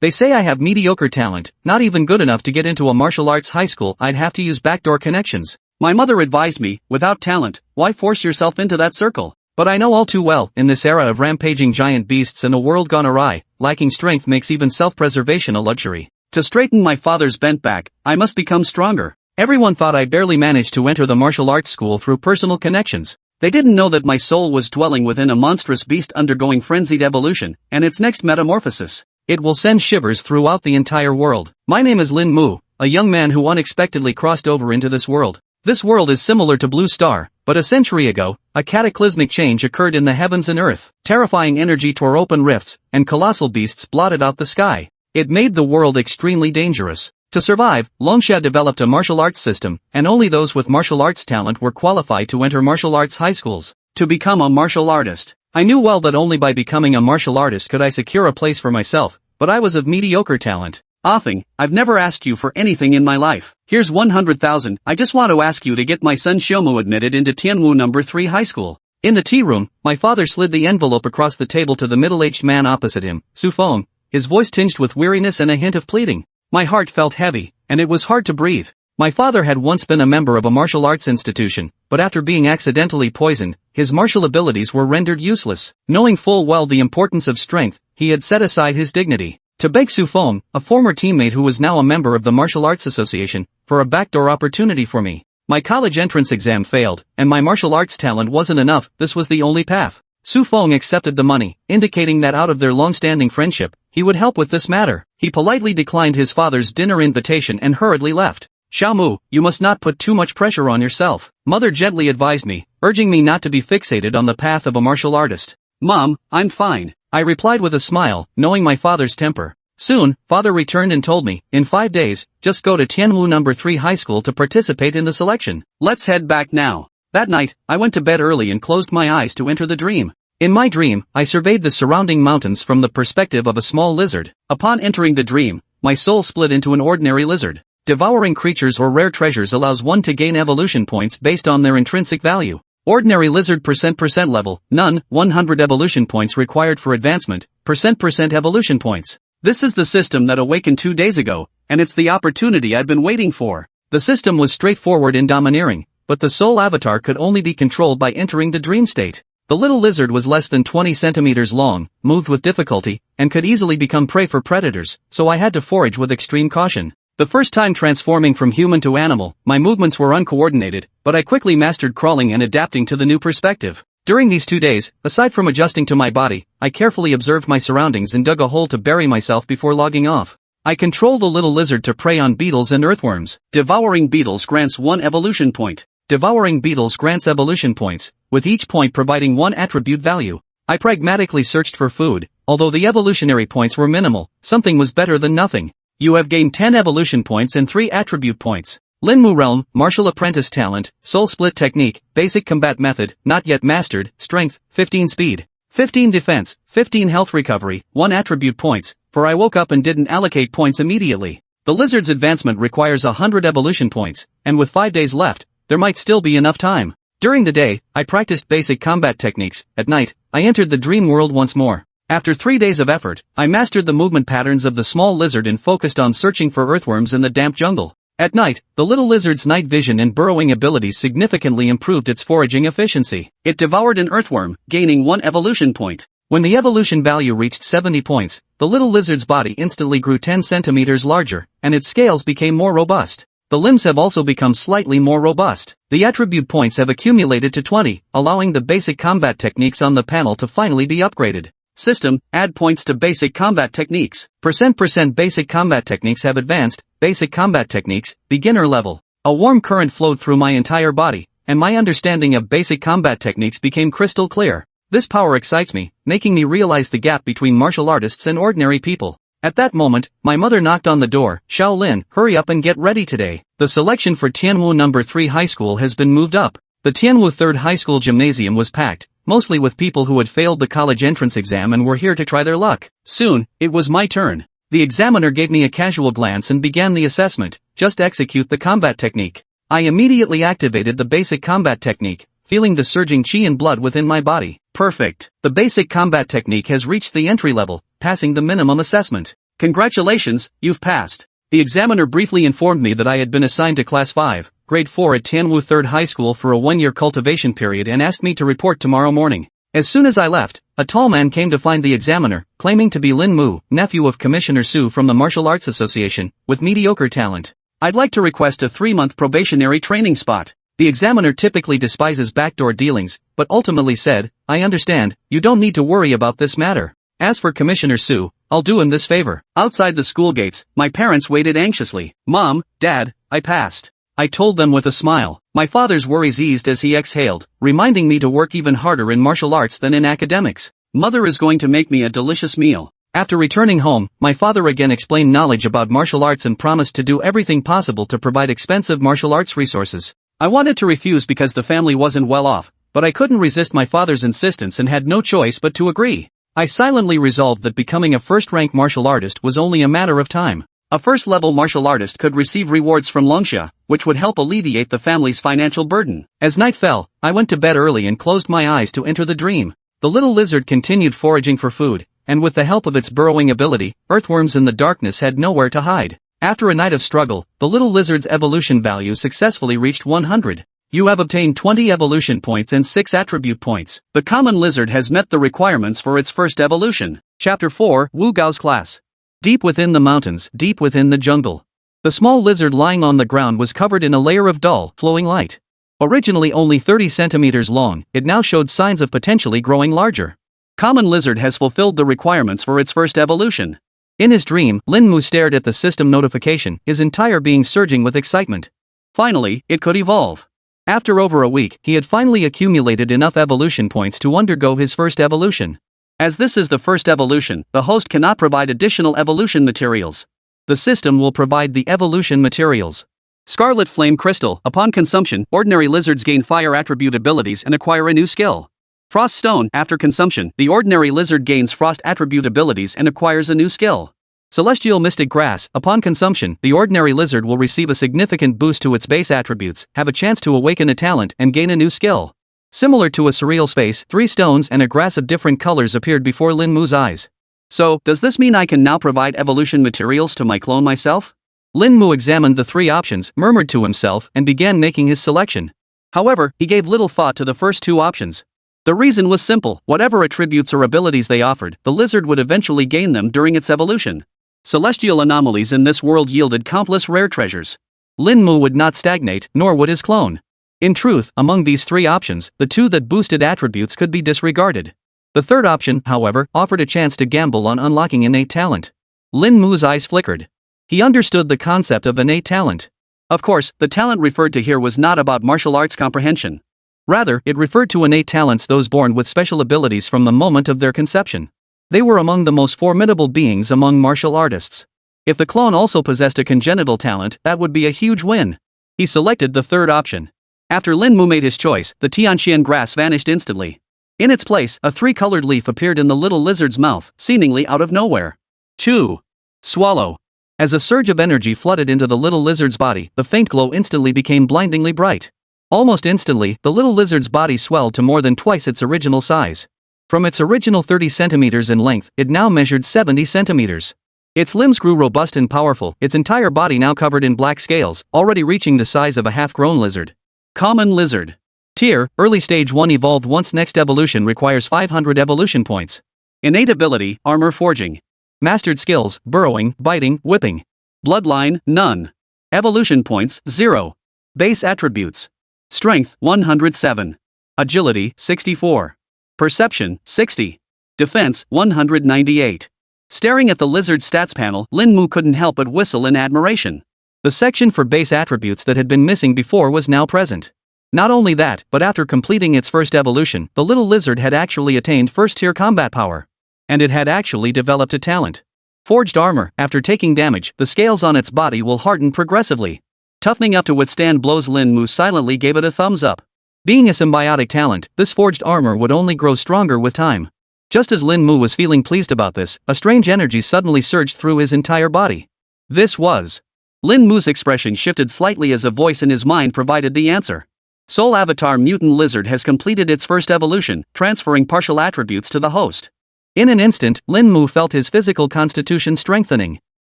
They say I have mediocre talent, not even good enough to get into a martial arts high school. I'd have to use backdoor connections. My mother advised me, without talent, why force yourself into that circle? But I know all too well, in this era of rampaging giant beasts and a world gone awry, lacking strength makes even self-preservation a luxury. To straighten my father's bent back, I must become stronger. Everyone thought I barely managed to enter the martial arts school through personal connections. They didn't know that my soul was dwelling within a monstrous beast undergoing frenzied evolution, and its next metamorphosis. It will send shivers throughout the entire world. My name is Lin Mu, a young man who unexpectedly crossed over into this world. This world is similar to Blue Star, but a century ago, a cataclysmic change occurred in the heavens and earth. Terrifying energy tore open rifts, and colossal beasts blotted out the sky. It made the world extremely dangerous. To survive, Longsha developed a martial arts system, and only those with martial arts talent were qualified to enter martial arts high schools. To become a martial artist. I knew well that only by becoming a martial artist could I secure a place for myself, but I was of mediocre talent. Offing, I've never asked you for anything in my life. Here's 100,000, I just want to ask you to get my son Shomu admitted into Tianwu No. 3 high school. In the tea room, my father slid the envelope across the table to the middle-aged man opposite him, Su Feng, his voice tinged with weariness and a hint of pleading. My heart felt heavy, and it was hard to breathe. My father had once been a member of a martial arts institution, but after being accidentally poisoned, his martial abilities were rendered useless. Knowing full well the importance of strength, he had set aside his dignity to beg Su Feng, a former teammate who was now a member of the Martial Arts Association, for a backdoor opportunity for me. My college entrance exam failed, and my martial arts talent wasn't enough. This was the only path. Su Feng accepted the money, indicating that out of their long-standing friendship, he would help with this matter. He politely declined his father's dinner invitation and hurriedly left. Xiaomu, you must not put too much pressure on yourself. Mother gently advised me, urging me not to be fixated on the path of a martial artist. Mom, I'm fine, I replied with a smile, knowing my father's temper. Soon, father returned and told me, in 5 days, just go to Tianwu No. 3 high school to participate in the selection. Let's head back now. That night, I went to bed early and closed my eyes to enter the dream. In my dream, I surveyed the surrounding mountains from the perspective of a small lizard. Upon entering the dream, my soul split into an ordinary lizard. Devouring creatures or rare treasures allows one to gain evolution points based on their intrinsic value. Ordinary lizard % level, none, 100 evolution points required for advancement, % evolution points. This is the system that awakened 2 days ago, and it's the opportunity I've been waiting for. The system was straightforward and domineering, but the soul avatar could only be controlled by entering the dream state. The little lizard was less than 20 centimeters long, moved with difficulty, and could easily become prey for predators, so I had to forage with extreme caution. The first time transforming from human to animal, my movements were uncoordinated, but I quickly mastered crawling and adapting to the new perspective. During these 2 days, aside from adjusting to my body, I carefully observed my surroundings and dug a hole to bury myself before logging off. I controlled the little lizard to prey on beetles and earthworms. Devouring beetles grants 1 evolution point. Devouring beetles grants evolution points, with each point providing 1 attribute value. I pragmatically searched for food, although the evolutionary points were minimal, something was better than nothing. You have gained 10 evolution points and 3 attribute points. Lin Mu Realm, Martial Apprentice Talent, Soul Split Technique, Basic Combat Method, Not Yet Mastered, Strength, 15 Speed, 15 Defense, 15 Health Recovery, 1 Attribute Points, for I woke up and didn't allocate points immediately. The lizard's advancement requires 100 evolution points, and with 5 days left, there might still be enough time. During the day, I practiced basic combat techniques. At night, I entered the dream world once more. After 3 days of effort, I mastered the movement patterns of the small lizard and focused on searching for earthworms in the damp jungle. At night, the little lizard's night vision and burrowing abilities significantly improved its foraging efficiency. It devoured an earthworm, gaining 1 evolution point. When the evolution value reached 70 points, the little lizard's body instantly grew 10 centimeters larger, and its scales became more robust. The limbs have also become slightly more robust. The attribute points have accumulated to 20, allowing the basic combat techniques on the panel to finally be upgraded. System, add points to basic combat techniques. % basic combat techniques have advanced, basic combat techniques, beginner level. A warm current flowed through my entire body, and my understanding of basic combat techniques became crystal clear. This power excites me, making me realize the gap between martial artists and ordinary people. At that moment, my mother knocked on the door. Shaolin, hurry up and get ready today. The selection for Tianwu No. 3 high school has been moved up. The Tianwu 3rd high school gymnasium was packed, mostly with people who had failed the college entrance exam and were here to try their luck. Soon, it was my turn. The examiner gave me a casual glance and began the assessment. Just execute the combat technique. I immediately activated the basic combat technique, feeling the surging chi and blood within my body. Perfect. The basic combat technique has reached the entry level, passing the minimum assessment. Congratulations, you've passed. The examiner briefly informed me that I had been assigned to Class 5, Grade 4 at Tianwu 3rd High School for a one-year cultivation period and asked me to report tomorrow morning. As soon as I left, a tall man came to find the examiner, claiming to be Lin Mu, nephew of Commissioner Su from the Martial Arts Association, with mediocre talent. I'd like to request a 3-month probationary training spot. The examiner typically despises backdoor dealings, but ultimately said, I understand, you don't need to worry about this matter. As for Commissioner Su, I'll do him this favor. Outside the school gates, my parents waited anxiously. Mom, Dad, I passed. I told them with a smile. My father's worries eased as he exhaled, reminding me to work even harder in martial arts than in academics. Mother is going to make me a delicious meal. After returning home, my father again explained knowledge about martial arts and promised to do everything possible to provide expensive martial arts resources. I wanted to refuse because the family wasn't well off, but I couldn't resist my father's insistence and had no choice but to agree. I silently resolved that becoming a first-rank martial artist was only a matter of time. A first-level martial artist could receive rewards from Longsha, which would help alleviate the family's financial burden. As night fell, I went to bed early and closed my eyes to enter the dream. The little lizard continued foraging for food, and with the help of its burrowing ability, earthworms in the darkness had nowhere to hide. After a night of struggle, the little lizard's evolution value successfully reached 100. You have obtained 20 evolution points and 6 attribute points. The common lizard has met the requirements for its first evolution. Chapter 4, Wu Gao's Class. Deep within the mountains, deep within the jungle. The small lizard lying on the ground was covered in a layer of dull, flowing light. Originally only 30 centimeters long, it now showed signs of potentially growing larger. Common lizard has fulfilled the requirements for its first evolution. In his dream, Lin Mu stared at the system notification, his entire being surging with excitement. Finally, it could evolve. After over a week, he had finally accumulated enough evolution points to undergo his first evolution. As this is the first evolution, the host cannot provide additional evolution materials. The system will provide the evolution materials. Scarlet Flame Crystal. Upon consumption, ordinary lizards gain fire attribute abilities and acquire a new skill. Frost Stone. After consumption, the ordinary lizard gains frost attribute abilities and acquires a new skill. Celestial Mystic Grass. Upon consumption, the ordinary lizard will receive a significant boost to its base attributes, have a chance to awaken a talent and gain a new skill. Similar to a surreal space, 3 stones and a grass of different colors appeared before Lin Mu's eyes. So, does this mean I can now provide evolution materials to my clone myself? Lin Mu examined the 3 options, murmured to himself, and began making his selection. However, he gave little thought to the first 2 options. The reason was simple: whatever attributes or abilities they offered, the lizard would eventually gain them during its evolution. Celestial anomalies in this world yielded countless rare treasures. Lin Mu would not stagnate, nor would his clone. In truth, among these 3 options, the 2 that boosted attributes could be disregarded. The third option, however, offered a chance to gamble on unlocking innate talent. Lin Mu's eyes flickered. He understood the concept of innate talent. Of course, the talent referred to here was not about martial arts comprehension. Rather, it referred to innate talents, those born with special abilities from the moment of their conception. They were among the most formidable beings among martial artists. If the clone also possessed a congenital talent, that would be a huge win. He selected the third option. After Lin Mu made his choice, the Tianxian grass vanished instantly. In its place, a 3-colored leaf appeared in the little lizard's mouth, seemingly out of nowhere. Chew. Swallow. As a surge of energy flooded into the little lizard's body, the faint glow instantly became blindingly bright. Almost instantly, the little lizard's body swelled to more than twice its original size. From its original 30 centimeters in length, it now measured 70 centimeters. Its limbs grew robust and powerful, its entire body now covered in black scales, already reaching the size of a half-grown lizard. Common lizard. Tier, early stage 1 evolved once next evolution requires 500 evolution points. Innate ability, armor forging. Mastered skills, burrowing, biting, whipping. Bloodline, none. Evolution points, 0. Base attributes. Strength, 107. Agility, 64. Perception, 60. Defense, 198. Staring at the lizard's stats panel, Lin Mu couldn't help but whistle in admiration. The section for base attributes that had been missing before was now present. Not only that, but after completing its first evolution, the little lizard had actually attained first-tier combat power. And it had actually developed a talent. Forged armor. After taking damage, the scales on its body will harden progressively. Toughening up to withstand blows. Lin Mu silently gave it a thumbs up. Being a symbiotic talent, this forged armor would only grow stronger with time. Just as Lin Mu was feeling pleased about this, a strange energy suddenly surged through his entire body. This was... Lin Mu's expression shifted slightly as a voice in his mind provided the answer. Soul Avatar Mutant Lizard has completed its first evolution, transferring partial attributes to the host. In an instant, Lin Mu felt his physical constitution strengthening.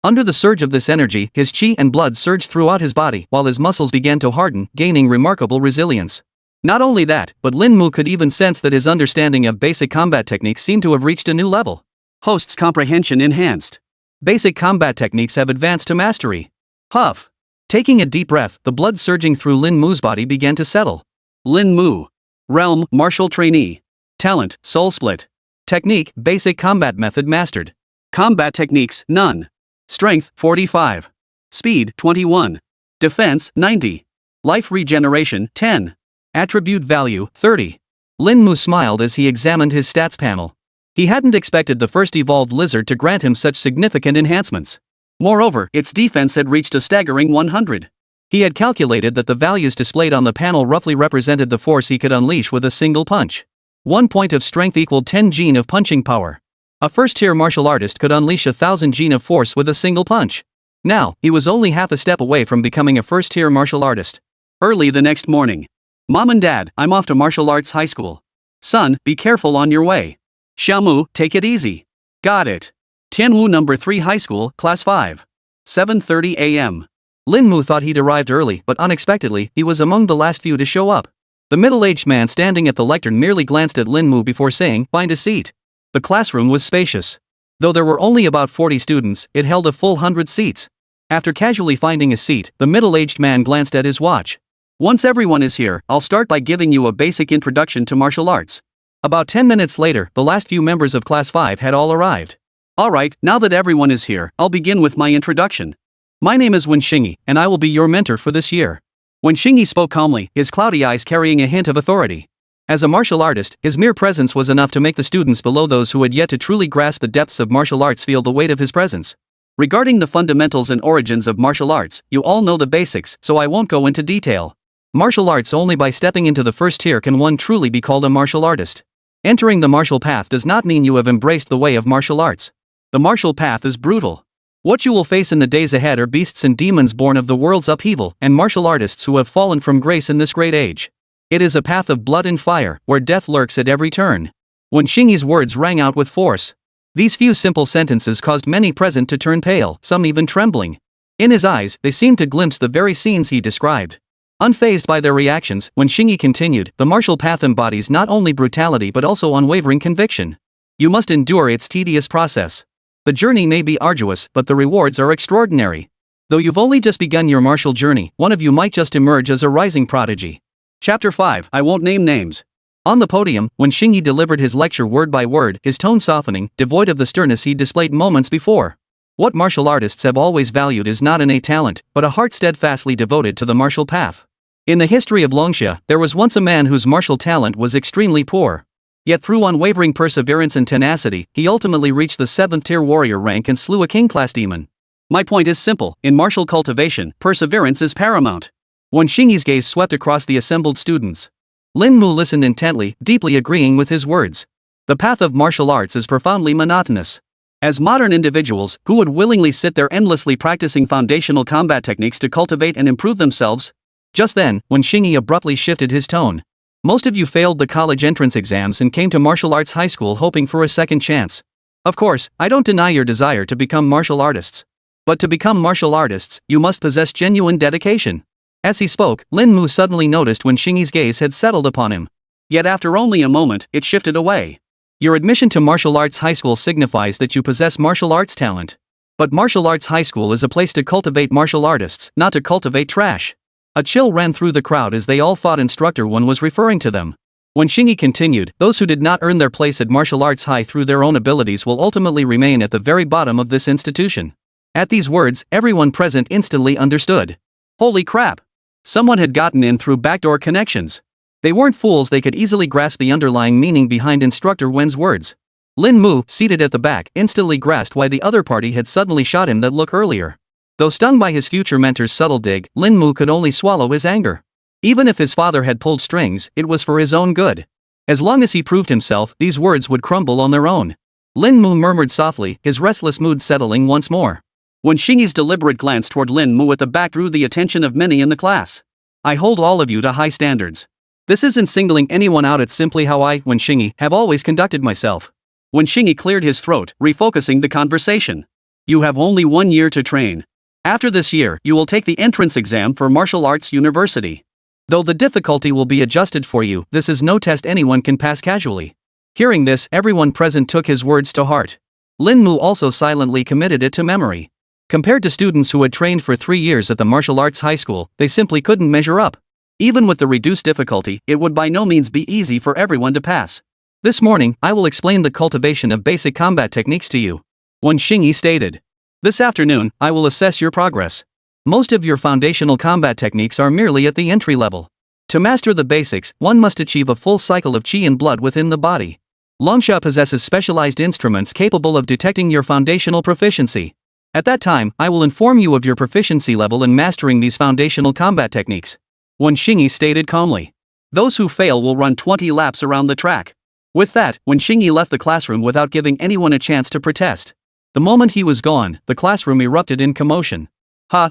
Under the surge of this energy, his chi and blood surged throughout his body while his muscles began to harden, gaining remarkable resilience. Not only that, but Lin Mu could even sense that his understanding of basic combat techniques seemed to have reached a new level. Host's comprehension enhanced. Basic combat techniques have advanced to mastery. Huff. Taking a deep breath, the blood surging through Lin Mu's body began to settle. Lin Mu. Realm, martial trainee. Talent, soul split. Technique, basic combat method mastered. Combat techniques, none. Strength, 45. Speed, 21. Defense, 90. Life regeneration, 10. Attribute value, 30. Lin Mu smiled as he examined his stats panel. He hadn't expected the first evolved lizard to grant him such significant enhancements. Moreover, its defense had reached a staggering 100. He had calculated that the values displayed on the panel roughly represented the force he could unleash with a single punch. 1 point of strength equaled 10 gene of punching power. A first-tier martial artist could unleash 1,000 gene of force with a single punch. Now, he was only half a step away from becoming a first-tier martial artist. Early the next morning. Mom and Dad, I'm off to martial arts high school. Son, be careful on your way. Xiaomu, take it easy. Got it. Tianwu number 3 high school, class 5. 7:30 a.m. Lin Mu thought he'd arrived early, but unexpectedly, he was among the last few to show up. The middle-aged man standing at the lectern merely glanced at Lin Mu before saying, "Find a seat." The classroom was spacious. Though there were only about 40 students, it held a full 100 seats. After casually finding a seat, the middle-aged man glanced at his watch. Once everyone is here, I'll start by giving you a basic introduction to martial arts. About 10 minutes later, the last few members of Class 5 had all arrived. Alright, now that everyone is here, I'll begin with my introduction. My name is Wenxingyi, and I will be your mentor for this year. Wenxingyi spoke calmly, his cloudy eyes carrying a hint of authority. As a martial artist, his mere presence was enough to make the students below those who had yet to truly grasp the depths of martial arts feel the weight of his presence. Regarding the fundamentals and origins of martial arts, you all know the basics, so I won't go into detail. Martial arts only by stepping into the first tier can one truly be called a martial artist. Entering the martial path does not mean you have embraced the way of martial arts. The martial path is brutal. What you will face in the days ahead are beasts and demons born of the world's upheaval and martial artists who have fallen from grace in this great age. It is a path of blood and fire, where death lurks at every turn. Wenxingyi's words rang out with force. These few simple sentences caused many present to turn pale, some even trembling. In his eyes, they seemed to glimpse the very scenes he described. Unfazed by their reactions, Wenxingyi continued, the martial path embodies not only brutality but also unwavering conviction. You must endure its tedious process. The journey may be arduous, but the rewards are extraordinary. Though you've only just begun your martial journey, one of you might just emerge as a rising prodigy. Chapter 5, I won't name names. On the podium, Wenxingyi delivered his lecture word by word, his tone softening, devoid of the sternness he'd displayed moments before. What martial artists have always valued is not innate talent, but a heart steadfastly devoted to the martial path. In the history of Longxia, there was once a man whose martial talent was extremely poor. Yet through unwavering perseverance and tenacity, he ultimately reached the 7th-tier warrior rank and slew a king-class demon. My point is simple, in martial cultivation, perseverance is paramount. Wenxingyi's gaze swept across the assembled students. Lin Mu listened intently, deeply agreeing with his words. The path of martial arts is profoundly monotonous. As modern individuals, who would willingly sit there endlessly practicing foundational combat techniques to cultivate and improve themselves? Just then, Wenxingyi abruptly shifted his tone. Most of you failed the college entrance exams and came to martial arts high school hoping for a second chance. Of course, I don't deny your desire to become martial artists. But to become martial artists, you must possess genuine dedication. As he spoke, Lin Mu suddenly noticed Wenxingyi's gaze had settled upon him. Yet after only a moment, it shifted away. Your admission to martial arts high school signifies that you possess martial arts talent. But martial arts high school is a place to cultivate martial artists, not to cultivate trash. A chill ran through the crowd as they all thought Instructor 1 was referring to them. Wenxingyi continued, those who did not earn their place at martial arts high through their own abilities will ultimately remain at the very bottom of this institution. At these words, everyone present instantly understood. Holy crap! Someone had gotten in through backdoor connections. They weren't fools, they could easily grasp the underlying meaning behind Instructor Wen's words. Lin Mu, seated at the back, instantly grasped why the other party had suddenly shot him that look earlier. Though stung by his future mentor's subtle dig, Lin Mu could only swallow his anger. Even if his father had pulled strings, it was for his own good. As long as he proved himself, these words would crumble on their own. Lin Mu murmured softly, his restless mood settling once more. Wenxingyi's deliberate glance toward Lin Mu at the back drew the attention of many in the class. I hold all of you to high standards. This isn't singling anyone out, it's simply how I, Wenxingyi, have always conducted myself. When Shingy cleared his throat, refocusing the conversation. You have only 1 year to train. After this year, you will take the entrance exam for Martial Arts University. Though the difficulty will be adjusted for you, this is no test anyone can pass casually. Hearing this, everyone present took his words to heart. Lin Mu also silently committed it to memory. Compared to students who had trained for 3 years at the martial arts high school, they simply couldn't measure up. Even with the reduced difficulty, it would by no means be easy for everyone to pass. This morning, I will explain the cultivation of basic combat techniques to you. One Shingy stated. This afternoon, I will assess your progress. Most of your foundational combat techniques are merely at the entry level. To master the basics, one must achieve a full cycle of qi and blood within the body. Longsha possesses specialized instruments capable of detecting your foundational proficiency. At that time, I will inform you of your proficiency level in mastering these foundational combat techniques. One Shingy stated calmly. Those who fail will run 20 laps around the track. With that, when Shingy left the classroom without giving anyone a chance to protest. The moment he was gone, the classroom erupted in commotion.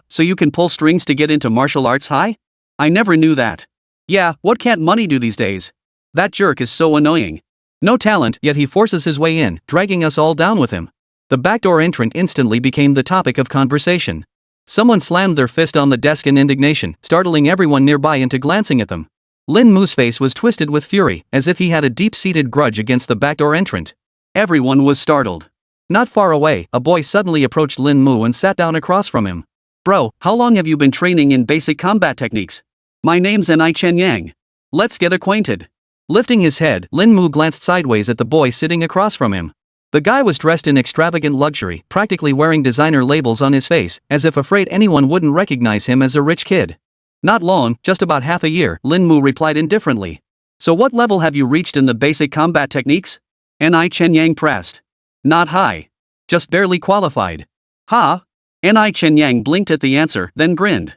So you can pull strings to get into martial arts high? I never knew that. Yeah, what can't money do these days? That jerk is so annoying. No talent, yet he forces his way in, dragging us all down with him. The backdoor entrant instantly became the topic of conversation. Someone slammed their fist on the desk in indignation, startling everyone nearby into glancing at them. Lin Mu's face was twisted with fury, as if he had a deep-seated grudge against the backdoor entrant. Everyone was startled. Not far away, a boy suddenly approached Lin Mu and sat down across from him. Bro, how long have you been training in basic combat techniques? My name's Ni Chen Yang. Let's get acquainted. Lifting his head, Lin Mu glanced sideways at the boy sitting across from him. The guy was dressed in extravagant luxury, practically wearing designer labels on his face, as if afraid anyone wouldn't recognize him as a rich kid. Not long, just about half a year, Lin Mu replied indifferently. So what level have you reached in the basic combat techniques? Ni Chen Yang pressed. Not high. Just barely qualified. Ni Chen Yang blinked at the answer, then grinned.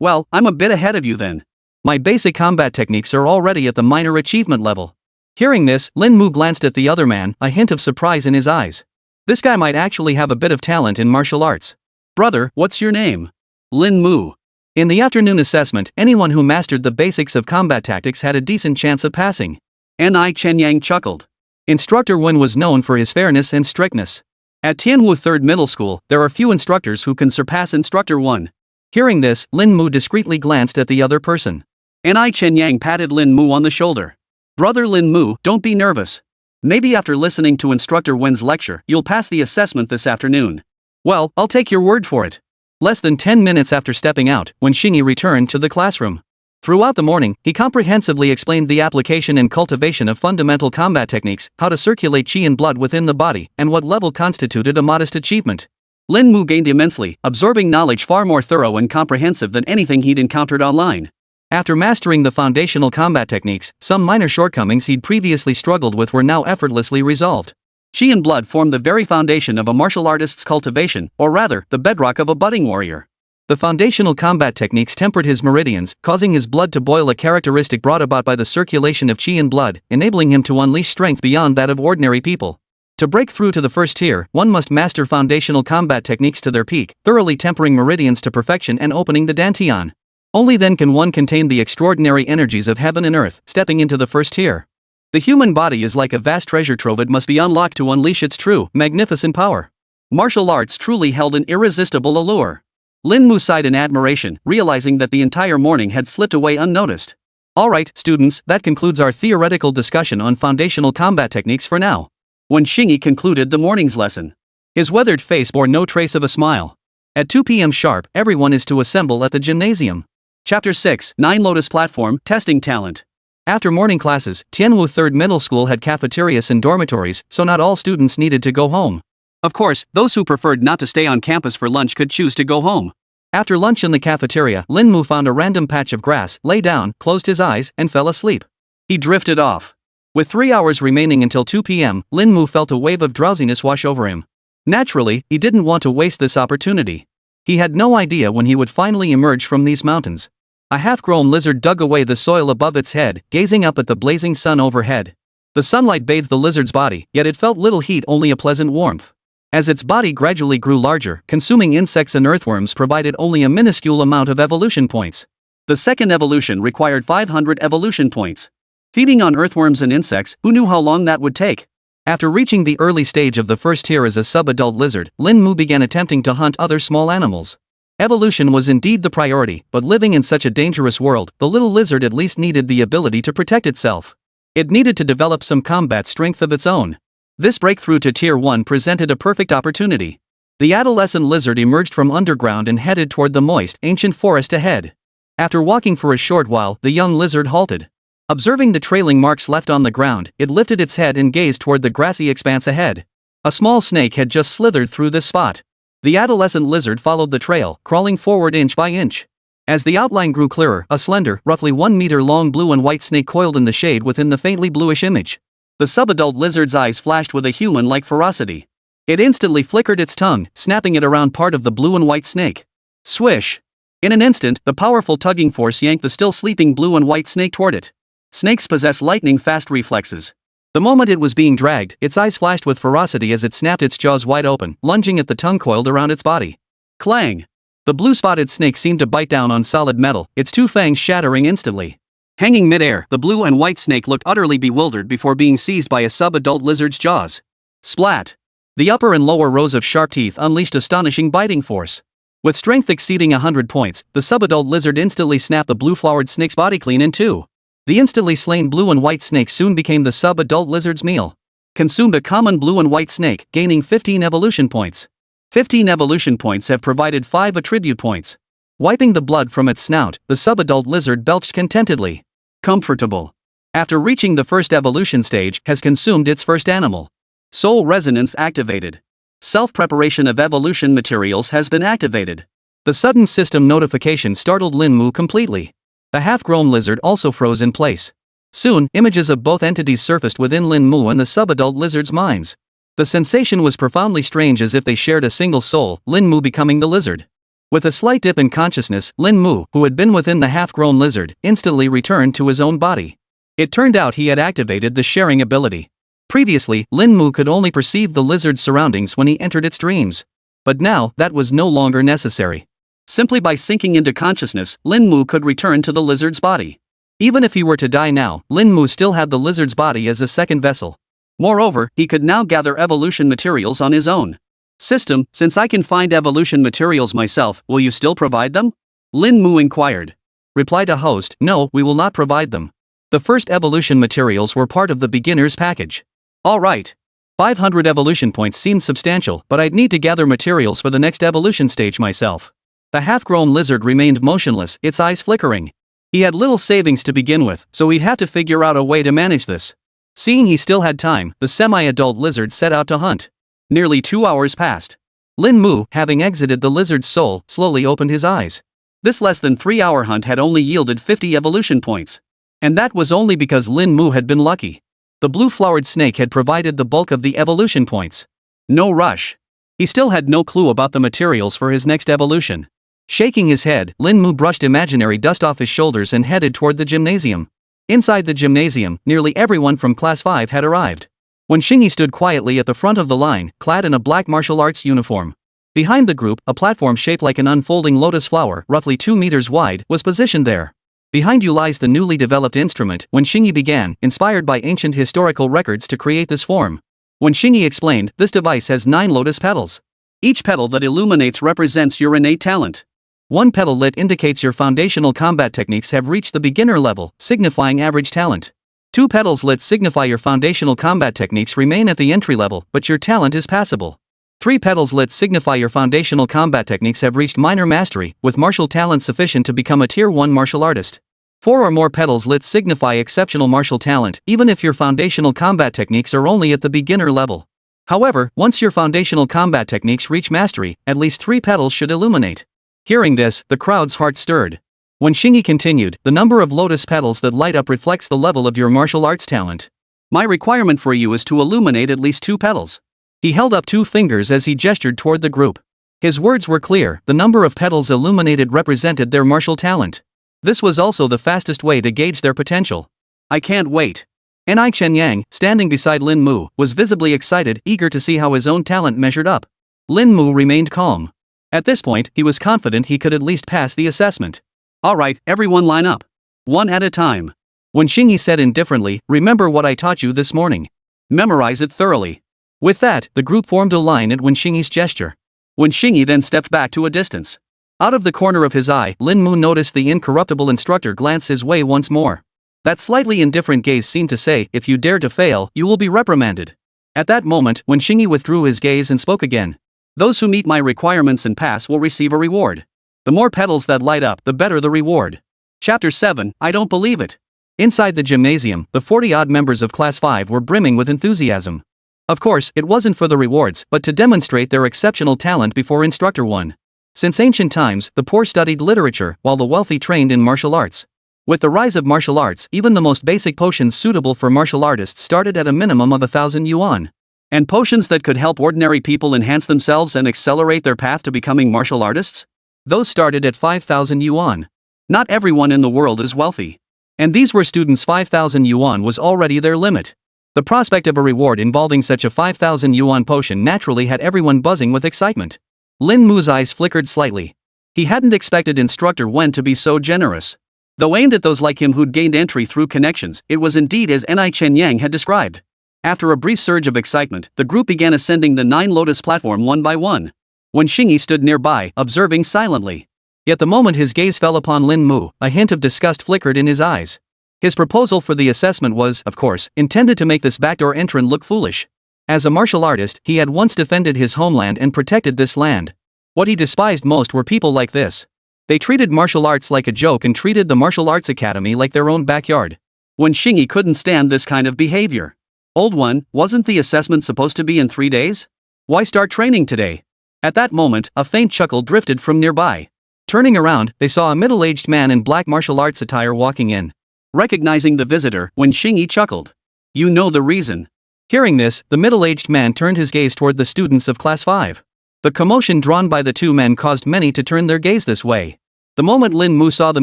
Well, I'm a bit ahead of you then. My basic combat techniques are already at the minor achievement level. Hearing this, Lin Mu glanced at the other man, a hint of surprise in his eyes. This guy might actually have a bit of talent in martial arts. Brother, what's your name? Lin Mu. In the afternoon assessment, anyone who mastered the basics of combat tactics had a decent chance of passing. Ni Chen Yang chuckled. Instructor Wen was known for his fairness and strictness. At Tianwu 3rd Middle School, there are few instructors who can surpass Instructor Wen. Hearing this, Lin Mu discreetly glanced at the other person. Ni Chen Yang patted Lin Mu on the shoulder. Brother Lin Mu, don't be nervous. Maybe after listening to Instructor Wen's lecture, you'll pass the assessment this afternoon. Well, I'll take your word for it. Less than 10 minutes after stepping out, when Shingy returned to the classroom. Throughout the morning, he comprehensively explained the application and cultivation of fundamental combat techniques, how to circulate qi and blood within the body, and what level constituted a modest achievement. Lin Mu gained immensely, absorbing knowledge far more thorough and comprehensive than anything he'd encountered online. After mastering the foundational combat techniques, some minor shortcomings he'd previously struggled with were now effortlessly resolved. Qi and blood formed the very foundation of a martial artist's cultivation, or rather, the bedrock of a budding warrior. The foundational combat techniques tempered his meridians, causing his blood to boil, a characteristic brought about by the circulation of qi and blood, enabling him to unleash strength beyond that of ordinary people. To break through to the first tier, one must master foundational combat techniques to their peak, thoroughly tempering meridians to perfection and opening the dantian. Only then can one contain the extraordinary energies of heaven and earth, stepping into the first tier. The human body is like a vast treasure trove. It must be unlocked to unleash its true, magnificent power. Martial arts truly held an irresistible allure. Lin Mu sighed in admiration, realizing that the entire morning had slipped away unnoticed. Alright, students, that concludes our theoretical discussion on foundational combat techniques for now. When Shingy concluded the morning's lesson, his weathered face bore no trace of a smile. At 2 p.m. sharp, everyone is to assemble at the gymnasium. Chapter 6, 9 Lotus Platform, Testing Talent. After morning classes, Tianwu 3rd Middle School had cafeterias and dormitories, so not all students needed to go home. Of course, those who preferred not to stay on campus for lunch could choose to go home. After lunch in the cafeteria, Lin Mu found a random patch of grass, lay down, closed his eyes, and fell asleep. He drifted off. With 3 hours remaining until 2 p.m., Lin Mu felt a wave of drowsiness wash over him. Naturally, he didn't want to waste this opportunity. He had no idea when he would finally emerge from these mountains. A half-grown lizard dug away the soil above its head, gazing up at the blazing sun overhead. The sunlight bathed the lizard's body, yet it felt little heat, only a pleasant warmth. As its body gradually grew larger, consuming insects and earthworms provided only a minuscule amount of evolution points. The second evolution required 500 evolution points. Feeding on earthworms and insects, who knew how long that would take? After reaching the early stage of the first tier as a sub-adult lizard, Lin Mu began attempting to hunt other small animals. Evolution was indeed the priority, but living in such a dangerous world, the little lizard at least needed the ability to protect itself. It needed to develop some combat strength of its own. This breakthrough to Tier 1 presented a perfect opportunity. The adolescent lizard emerged from underground and headed toward the moist, ancient forest ahead. After walking for a short while, the young lizard halted. Observing the trailing marks left on the ground, it lifted its head and gazed toward the grassy expanse ahead. A small snake had just slithered through this spot. The adolescent lizard followed the trail, crawling forward inch by inch. As the outline grew clearer, a slender, roughly 1 meter long blue and white snake coiled in the shade within the faintly bluish image. The subadult lizard's eyes flashed with a human-like ferocity. It instantly flickered its tongue, snapping it around part of the blue and white snake. Swish! In an instant, the powerful tugging force yanked the still sleeping blue and white snake toward it. Snakes possess lightning-fast reflexes. The moment it was being dragged, its eyes flashed with ferocity as it snapped its jaws wide open, lunging at the tongue coiled around its body. Clang! The blue-spotted snake seemed to bite down on solid metal, its two fangs shattering instantly. Hanging midair, the blue and white snake looked utterly bewildered before being seized by a sub-adult lizard's jaws. Splat! The upper and lower rows of sharp teeth unleashed astonishing biting force. With strength exceeding 100 points, the sub-adult lizard instantly snapped the blue-flowered snake's body clean in two. The instantly slain blue and white snake soon became the sub-adult lizard's meal. Consumed a common blue and white snake, gaining 15 evolution points. 15 evolution points have provided 5 attribute points. Wiping the blood from its snout, the sub-adult lizard belched contentedly. Comfortable. After reaching the first evolution stage, has consumed its first animal. Soul resonance activated. Self-preparation of evolution materials has been activated. The sudden system notification startled Lin Mu completely. The half-grown lizard also froze in place. Soon, images of both entities surfaced within Lin Mu and the sub-adult lizard's minds. The sensation was profoundly strange, as if they shared a single soul, Lin Mu becoming the lizard. With a slight dip in consciousness, Lin Mu, who had been within the half-grown lizard, instantly returned to his own body. It turned out he had activated the sharing ability. Previously, Lin Mu could only perceive the lizard's surroundings when he entered its dreams. But now, that was no longer necessary. Simply by sinking into consciousness, Lin Mu could return to the lizard's body. Even if he were to die now, Lin Mu still had the lizard's body as a second vessel. Moreover, he could now gather evolution materials on his own. System, since I can find evolution materials myself, will you still provide them? Lin Mu inquired. Replied a host, no, we will not provide them. The first evolution materials were part of the beginner's package. Alright. 500 evolution points seemed substantial, but I'd need to gather materials for the next evolution stage myself. The half-grown lizard remained motionless, its eyes flickering. He had little savings to begin with, so he'd have to figure out a way to manage this. Seeing he still had time, the semi-adult lizard set out to hunt. Nearly 2 hours passed. Lin Mu, having exited the lizard's soul, slowly opened his eyes. This less than 3-hour hunt had only yielded 50 evolution points. And that was only because Lin Mu had been lucky. The blue-flowered snake had provided the bulk of the evolution points. No rush. He still had no clue about the materials for his next evolution. Shaking his head, Lin Mu brushed imaginary dust off his shoulders and headed toward the gymnasium. Inside the gymnasium, nearly everyone from Class 5 had arrived. When Xingyi stood quietly at the front of the line, clad in a black martial arts uniform. Behind the group, a platform shaped like an unfolding lotus flower, roughly 2 meters wide, was positioned there. Behind you lies the newly developed instrument. When Xingyi began, inspired by ancient historical records to create this form. When Xingyi explained, this device has 9 lotus petals. Each petal that illuminates represents your innate talent. 1 petal lit indicates your foundational combat techniques have reached the beginner level, signifying average talent. 2 petals lit signify your foundational combat techniques remain at the entry level, but your talent is passable. 3 petals lit signify your foundational combat techniques have reached minor mastery, with martial talent sufficient to become a Tier 1 martial artist. 4 or more petals lit signify exceptional martial talent, even if your foundational combat techniques are only at the beginner level. However, once your foundational combat techniques reach mastery, at least 3 petals should illuminate. Hearing this, the crowd's heart stirred. When Xingyi continued, the number of lotus petals that light up reflects the level of your martial arts talent. My requirement for you is to illuminate at least 2 petals. He held up 2 fingers as he gestured toward the group. His words were clear, the number of petals illuminated represented their martial talent. This was also the fastest way to gauge their potential. I can't wait. Enai Chenyang, standing beside Lin Mu, was visibly excited, eager to see how his own talent measured up. Lin Mu remained calm. At this point, he was confident he could at least pass the assessment. Alright, everyone line up. One at a time. When Xingyi said indifferently, remember what I taught you this morning. Memorize it thoroughly. With that, the group formed a line at Wenxingyi's gesture. Wenxingyi then stepped back to a distance. Out of the corner of his eye, Lin Mu noticed the incorruptible instructor glance his way once more. That slightly indifferent gaze seemed to say, if you dare to fail, you will be reprimanded. At that moment, Wenxingyi withdrew his gaze and spoke again. Those who meet my requirements and pass will receive a reward. The more petals that light up, the better the reward. Chapter 7, I don't believe it. Inside the gymnasium, the 40-odd members of Class 5 were brimming with enthusiasm. Of course, it wasn't for the rewards, but to demonstrate their exceptional talent before Instructor 1. Since ancient times, the poor studied literature, while the wealthy trained in martial arts. With the rise of martial arts, even the most basic potions suitable for martial artists started at a minimum of 1,000 yuan. And potions that could help ordinary people enhance themselves and accelerate their path to becoming martial artists? Those started at 5,000 yuan. Not everyone in the world is wealthy. And these were students. 5,000 yuan was already their limit. The prospect of a reward involving such a 5,000 yuan potion naturally had everyone buzzing with excitement. Lin Mu's eyes flickered slightly. He hadn't expected Instructor Wen to be so generous. Though aimed at those like him who'd gained entry through connections, it was indeed as Ni Chen Yang had described. After a brief surge of excitement, the group began ascending the 9 lotus platform one by one. Wenxingyi stood nearby, observing silently. Yet the moment his gaze fell upon Lin Mu, a hint of disgust flickered in his eyes. His proposal for the assessment was, of course, intended to make this backdoor entrant look foolish. As a martial artist, he had once defended his homeland and protected this land. What he despised most were people like this. They treated martial arts like a joke and treated the martial arts academy like their own backyard. Wenxingyi couldn't stand this kind of behavior. Old one, wasn't the assessment supposed to be in 3 days? Why start training today? At that moment, a faint chuckle drifted from nearby. Turning around, they saw a middle-aged man in black martial arts attire walking in. Recognizing the visitor, Wenxingyi chuckled. You know the reason. Hearing this, the middle-aged man turned his gaze toward the students of Class 5. The commotion drawn by the two men caused many to turn their gaze this way. The moment Lin Mu saw the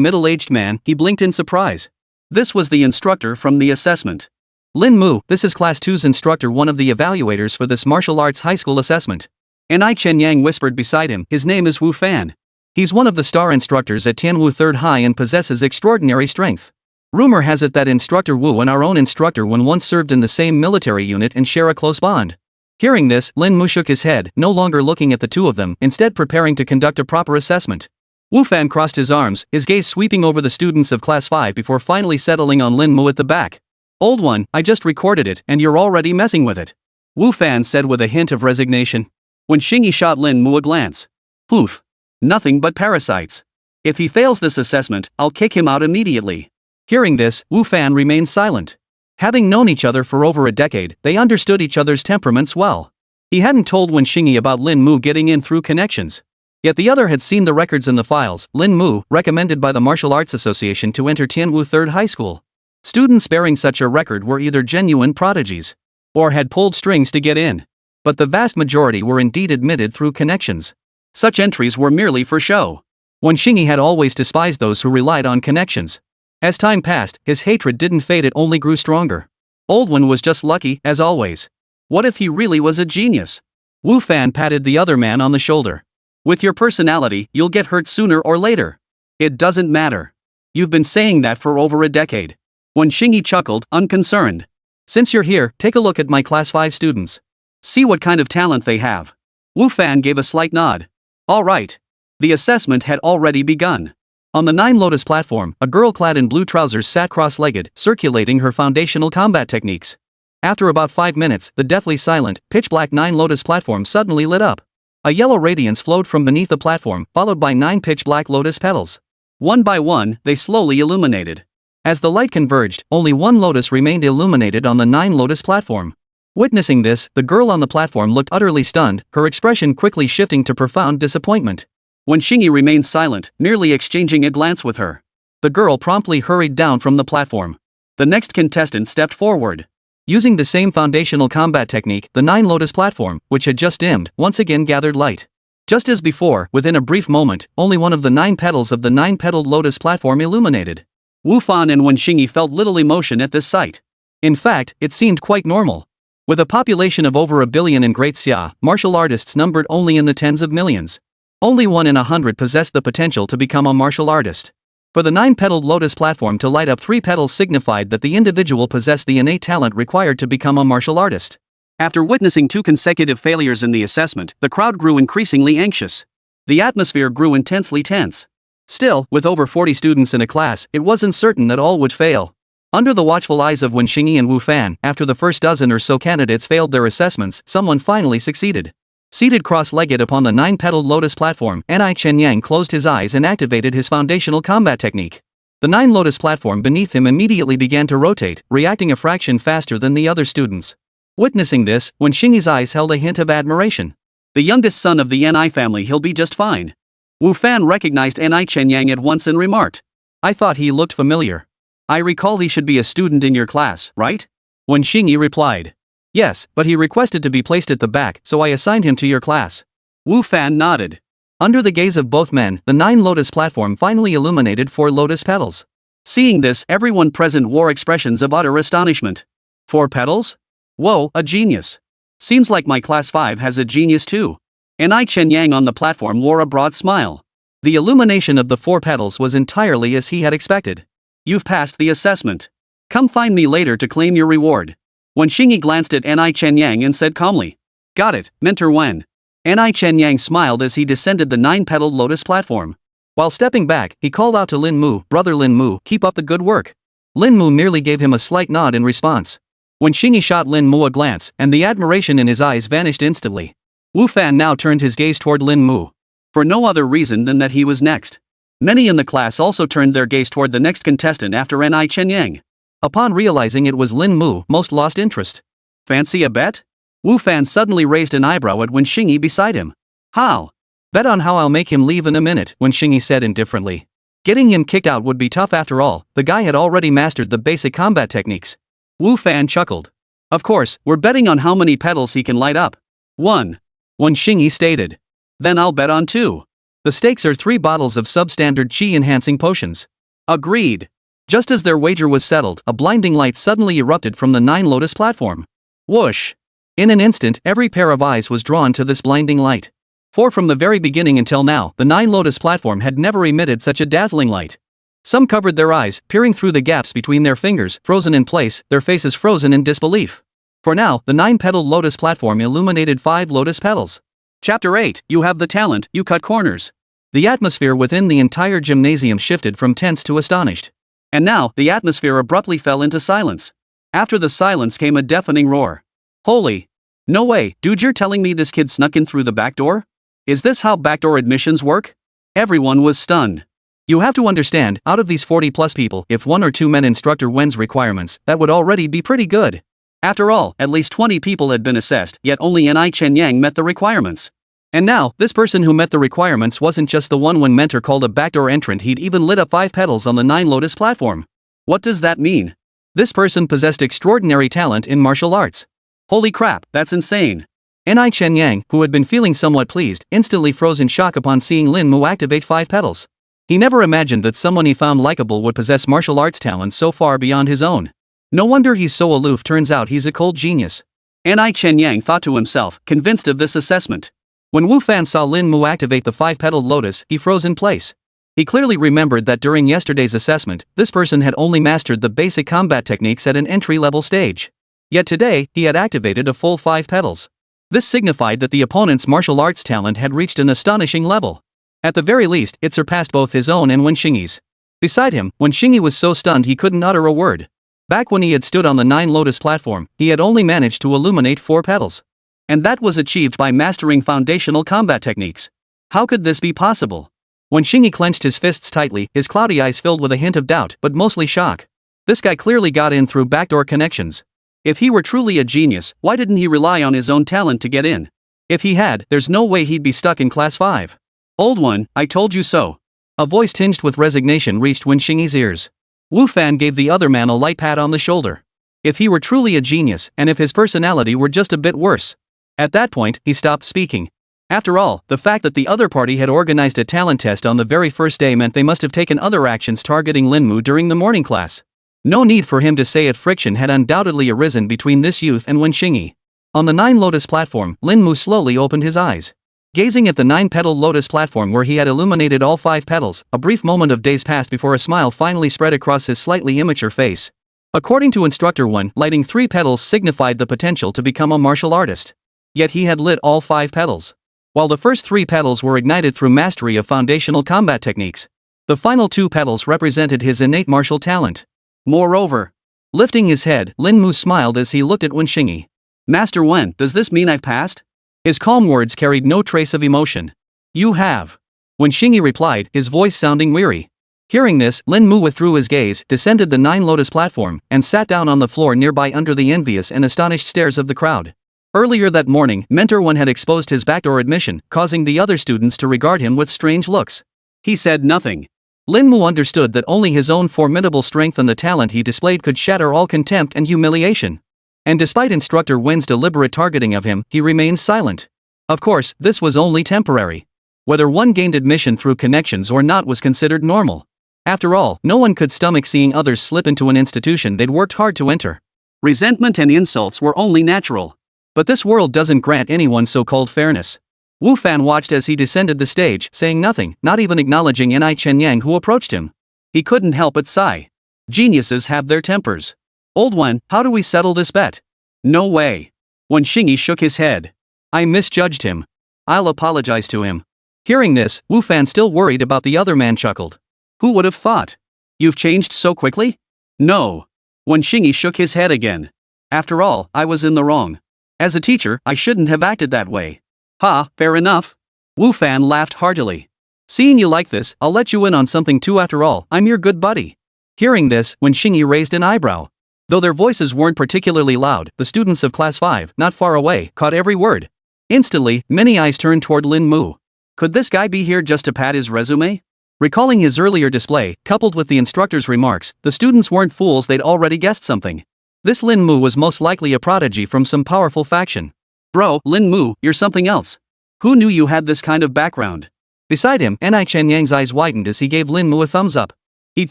middle-aged man, he blinked in surprise. This was the instructor from the assessment. Lin Mu, this is Class 2's instructor, one of the evaluators for this martial arts high school assessment. Ni Chen Yang whispered beside him, his name is Wu Fan. He's one of the star instructors at Tianwu 3rd High and possesses extraordinary strength. Rumor has it that Instructor Wu and our own Instructor Wen once served in the same military unit and share a close bond. Hearing this, Lin Mu shook his head, no longer looking at the two of them, instead preparing to conduct a proper assessment. Wu Fan crossed his arms, his gaze sweeping over the students of Class 5 before finally settling on Lin Mu at the back. Old one, I just recorded it and you're already messing with it. Wu Fan said with a hint of resignation. Wenxingyi shot Lin Mu a glance. Poof. Nothing but parasites. If he fails this assessment, I'll kick him out immediately. Hearing this, Wu Fan remained silent. Having known each other for over a decade, they understood each other's temperaments well. He hadn't told Wenxingyi about Lin Mu getting in through connections. Yet the other had seen the records in the files. Lin Mu, recommended by the Martial Arts Association to enter Tianwu 3rd High School. Students bearing such a record were either genuine prodigies, or had pulled strings to get in. But the vast majority were indeed admitted through connections. Such entries were merely for show. Wenxingyi had always despised those who relied on connections. As time passed, his hatred didn't fade, it only grew stronger. Old one was just lucky, as always. What if he really was a genius? Wu Fan patted the other man on the shoulder. With your personality, you'll get hurt sooner or later. It doesn't matter. You've been saying that for over a decade. Wenxingyi chuckled, unconcerned. Since you're here, take a look at my Class 5 students. See what kind of talent they have. Wu Fan gave a slight nod. All right. The assessment had already begun. On the 9 Lotus platform, a girl clad in blue trousers sat cross-legged, circulating her foundational combat techniques. After about 5 minutes, the deathly silent, pitch-black 9 Lotus platform suddenly lit up. A yellow radiance flowed from beneath the platform, followed by 9 pitch-black lotus petals. One by one, they slowly illuminated. As the light converged, only 1 lotus remained illuminated on the 9 Lotus platform. Witnessing this, the girl on the platform looked utterly stunned, her expression quickly shifting to profound disappointment. Wenxingyi remained silent, merely exchanging a glance with her. The girl promptly hurried down from the platform. The next contestant stepped forward. Using the same foundational combat technique, the 9 Lotus platform, which had just dimmed, once again gathered light. Just as before, within a brief moment, only one of the 9 petals of the 9-petaled Lotus platform illuminated. Wu Fan and Wenxingyi felt little emotion at this sight. In fact, it seemed quite normal. With a population of over 1 billion in Great Xia, martial artists numbered only in the tens of millions. Only 1 in 100 possessed the potential to become a martial artist. For the 9-petaled lotus platform to light up 3 petals signified that the individual possessed the innate talent required to become a martial artist. After witnessing 2 consecutive failures in the assessment, the crowd grew increasingly anxious. The atmosphere grew intensely tense. Still, with over 40 students in a class, it wasn't certain that all would fail. Under the watchful eyes of Wenxingyi and Wu Fan, after the first dozen or so candidates failed their assessments, someone finally succeeded. Seated cross-legged upon the 9-petaled lotus platform, Ni Chenyang closed his eyes and activated his foundational combat technique. The 9-lotus platform beneath him immediately began to rotate, reacting a fraction faster than the other students. Witnessing this, Wenxingyi's eyes held a hint of admiration. The youngest son of the Ni family, he'll be just fine. Wu Fan recognized Ni Chenyang at once and remarked. I thought he looked familiar. I recall he should be a student in your class, right? Wenxingyi replied. Yes, but he requested to be placed at the back, so I assigned him to your class. Wu Fan nodded. Under the gaze of both men, the 9-lotus platform finally illuminated 4 lotus petals. Seeing this, everyone present wore expressions of utter astonishment. 4 petals? Whoa, a genius. Seems like my class 5 has a genius too. Ni Chenyang on the platform wore a broad smile. The illumination of the 4 petals was entirely as he had expected. You've passed the assessment. Come find me later to claim your reward. Wenxingyi glanced at Ni Chenyang and said calmly. Got it, Mentor Wen. Ni Chenyang smiled as he descended the 9-petaled lotus platform. While stepping back, he called out to Lin Mu, Brother Lin Mu, keep up the good work. Lin Mu merely gave him a slight nod in response. Wenxingyi shot Lin Mu a glance, and the admiration in his eyes vanished instantly. Wu Fan now turned his gaze toward Lin Mu. For no other reason than that he was next. Many in the class also turned their gaze toward the next contestant after Ni Chenyang. Upon realizing it was Lin Mu, most lost interest. Fancy a bet? Wu Fan suddenly raised an eyebrow at Wenxingyi beside him. How? Bet on how I'll make him leave in a minute, Wenxingyi said indifferently. Getting him kicked out would be tough after all, the guy had already mastered the basic combat techniques. Wu Fan chuckled. Of course, we're betting on how many petals he can light up. 1. Wenxingyi stated. Then I'll bet on 2. The stakes are 3 bottles of substandard chi-enhancing potions. Agreed. Just as their wager was settled, a blinding light suddenly erupted from the 9-lotus platform. Whoosh! In an instant, every pair of eyes was drawn to this blinding light. For from the very beginning until now, the 9-lotus platform had never emitted such a dazzling light. Some covered their eyes, peering through the gaps between their fingers, frozen in place, their faces frozen in disbelief. For now, the 9-petaled lotus platform illuminated 5 lotus petals. Chapter 8, You have the talent, you cut corners. The atmosphere within the entire gymnasium shifted from tense to astonished. And now, the atmosphere abruptly fell into silence. After the silence came a deafening roar. Holy! No way, dude, you're telling me this kid snuck in through the back door? Is this how backdoor admissions work? Everyone was stunned. You have to understand, out of these 40+ people, if 1 or 2 met Instructor Wen's requirements, that would already be pretty good. After all, at least 20 people had been assessed, yet only Ni Chenyang met the requirements. And now, this person who met the requirements wasn't just the one when Mentor called a backdoor entrant, he'd even lit up 5 petals on the 9-lotus platform. What does that mean? This person possessed extraordinary talent in martial arts. Holy crap, that's insane. Ni Chenyang, who had been feeling somewhat pleased, instantly froze in shock upon seeing Lin Mu activate 5 petals. He never imagined that someone he found likable would possess martial arts talent so far beyond his own. No wonder he's so aloof, turns out he's a cold genius. Ni Chenyang thought to himself, convinced of this assessment. When Wu Fan saw Lin Mu activate the 5-petaled lotus, he froze in place. He clearly remembered that during yesterday's assessment, this person had only mastered the basic combat techniques at an entry-level stage. Yet today, he had activated a full 5 petals. This signified that the opponent's martial arts talent had reached an astonishing level. At the very least, it surpassed both his own and Wenxingyi's. Beside him, Wenxingyi was so stunned he couldn't utter a word. Back when he had stood on the 9-lotus platform, he had only managed to illuminate 4 petals. And that was achieved by mastering foundational combat techniques. How could this be possible? Wenxingyi clenched his fists tightly, his cloudy eyes filled with a hint of doubt, but mostly shock. This guy clearly got in through backdoor connections. If he were truly a genius, why didn't he rely on his own talent to get in? If he had, there's no way he'd be stuck in class 5. Old one, I told you so. A voice tinged with resignation reached Wenxingyi's ears. Wu Fan gave the other man a light pat on the shoulder. If he were truly a genius, and if his personality were just a bit worse. At that point, he stopped speaking. After all, the fact that the other party had organized a talent test on the very first day meant they must have taken other actions targeting Lin Mu during the morning class. No need for him to say it. Friction had undoubtedly arisen between this youth and Wenxingyi. On the 9-lotus platform, Lin Mu slowly opened his eyes. Gazing at the 9-petaled lotus platform where he had illuminated all 5 petals, a brief moment of daze passed before a smile finally spread across his slightly immature face. According to Instructor 1, lighting 3 petals signified the potential to become a martial artist. Yet he had lit all 5 petals. While the first 3 petals were ignited through mastery of foundational combat techniques, the final 2 petals represented his innate martial talent. Moreover, lifting his head, Lin Mu smiled as he looked at Wenxinyi. Master Wen, does this mean I've passed? His calm words carried no trace of emotion. You have. Wenxinyi replied, his voice sounding weary. Hearing this, Lin Mu withdrew his gaze, descended the 9-lotus platform, and sat down on the floor nearby under the envious and astonished stares of the crowd. Earlier that morning, Mentor 1 had exposed his backdoor admission, causing the other students to regard him with strange looks. He said nothing. Lin Mu understood that only his own formidable strength and the talent he displayed could shatter all contempt and humiliation. And despite Instructor Wen's deliberate targeting of him, he remained silent. Of course, this was only temporary. Whether one gained admission through connections or not was considered normal. After all, no one could stomach seeing others slip into an institution they'd worked hard to enter. Resentment and insults were only natural. But this world doesn't grant anyone so-called fairness. Wu Fan watched as he descended the stage, saying nothing, not even acknowledging Ni Chenyang who approached him. He couldn't help but sigh. Geniuses have their tempers. Old one, how do we settle this bet? No way. Wenxinyi shook his head. I misjudged him. I'll apologize to him. Hearing this, Wu Fan, still worried about the other man, chuckled. Who would have thought? You've changed so quickly? No. Wenxinyi shook his head again. After all, I was in the wrong. As a teacher, I shouldn't have acted that way. Ha, fair enough. Wu Fan laughed heartily. Seeing you like this, I'll let you in on something too. After all, I'm your good buddy. Hearing this, Wenxinyi raised an eyebrow. Though their voices weren't particularly loud, the students of Class 5, not far away, caught every word. Instantly, many eyes turned toward Lin Mu. Could this guy be here just to pad his resume? Recalling his earlier display, coupled with the instructor's remarks, the students weren't fools, they'd already guessed something. This Lin Mu was most likely a prodigy from some powerful faction. Bro, Lin Mu, you're something else. Who knew you had this kind of background? Beside him, Ni Chenyang's eyes widened as he gave Lin Mu a thumbs up. He'd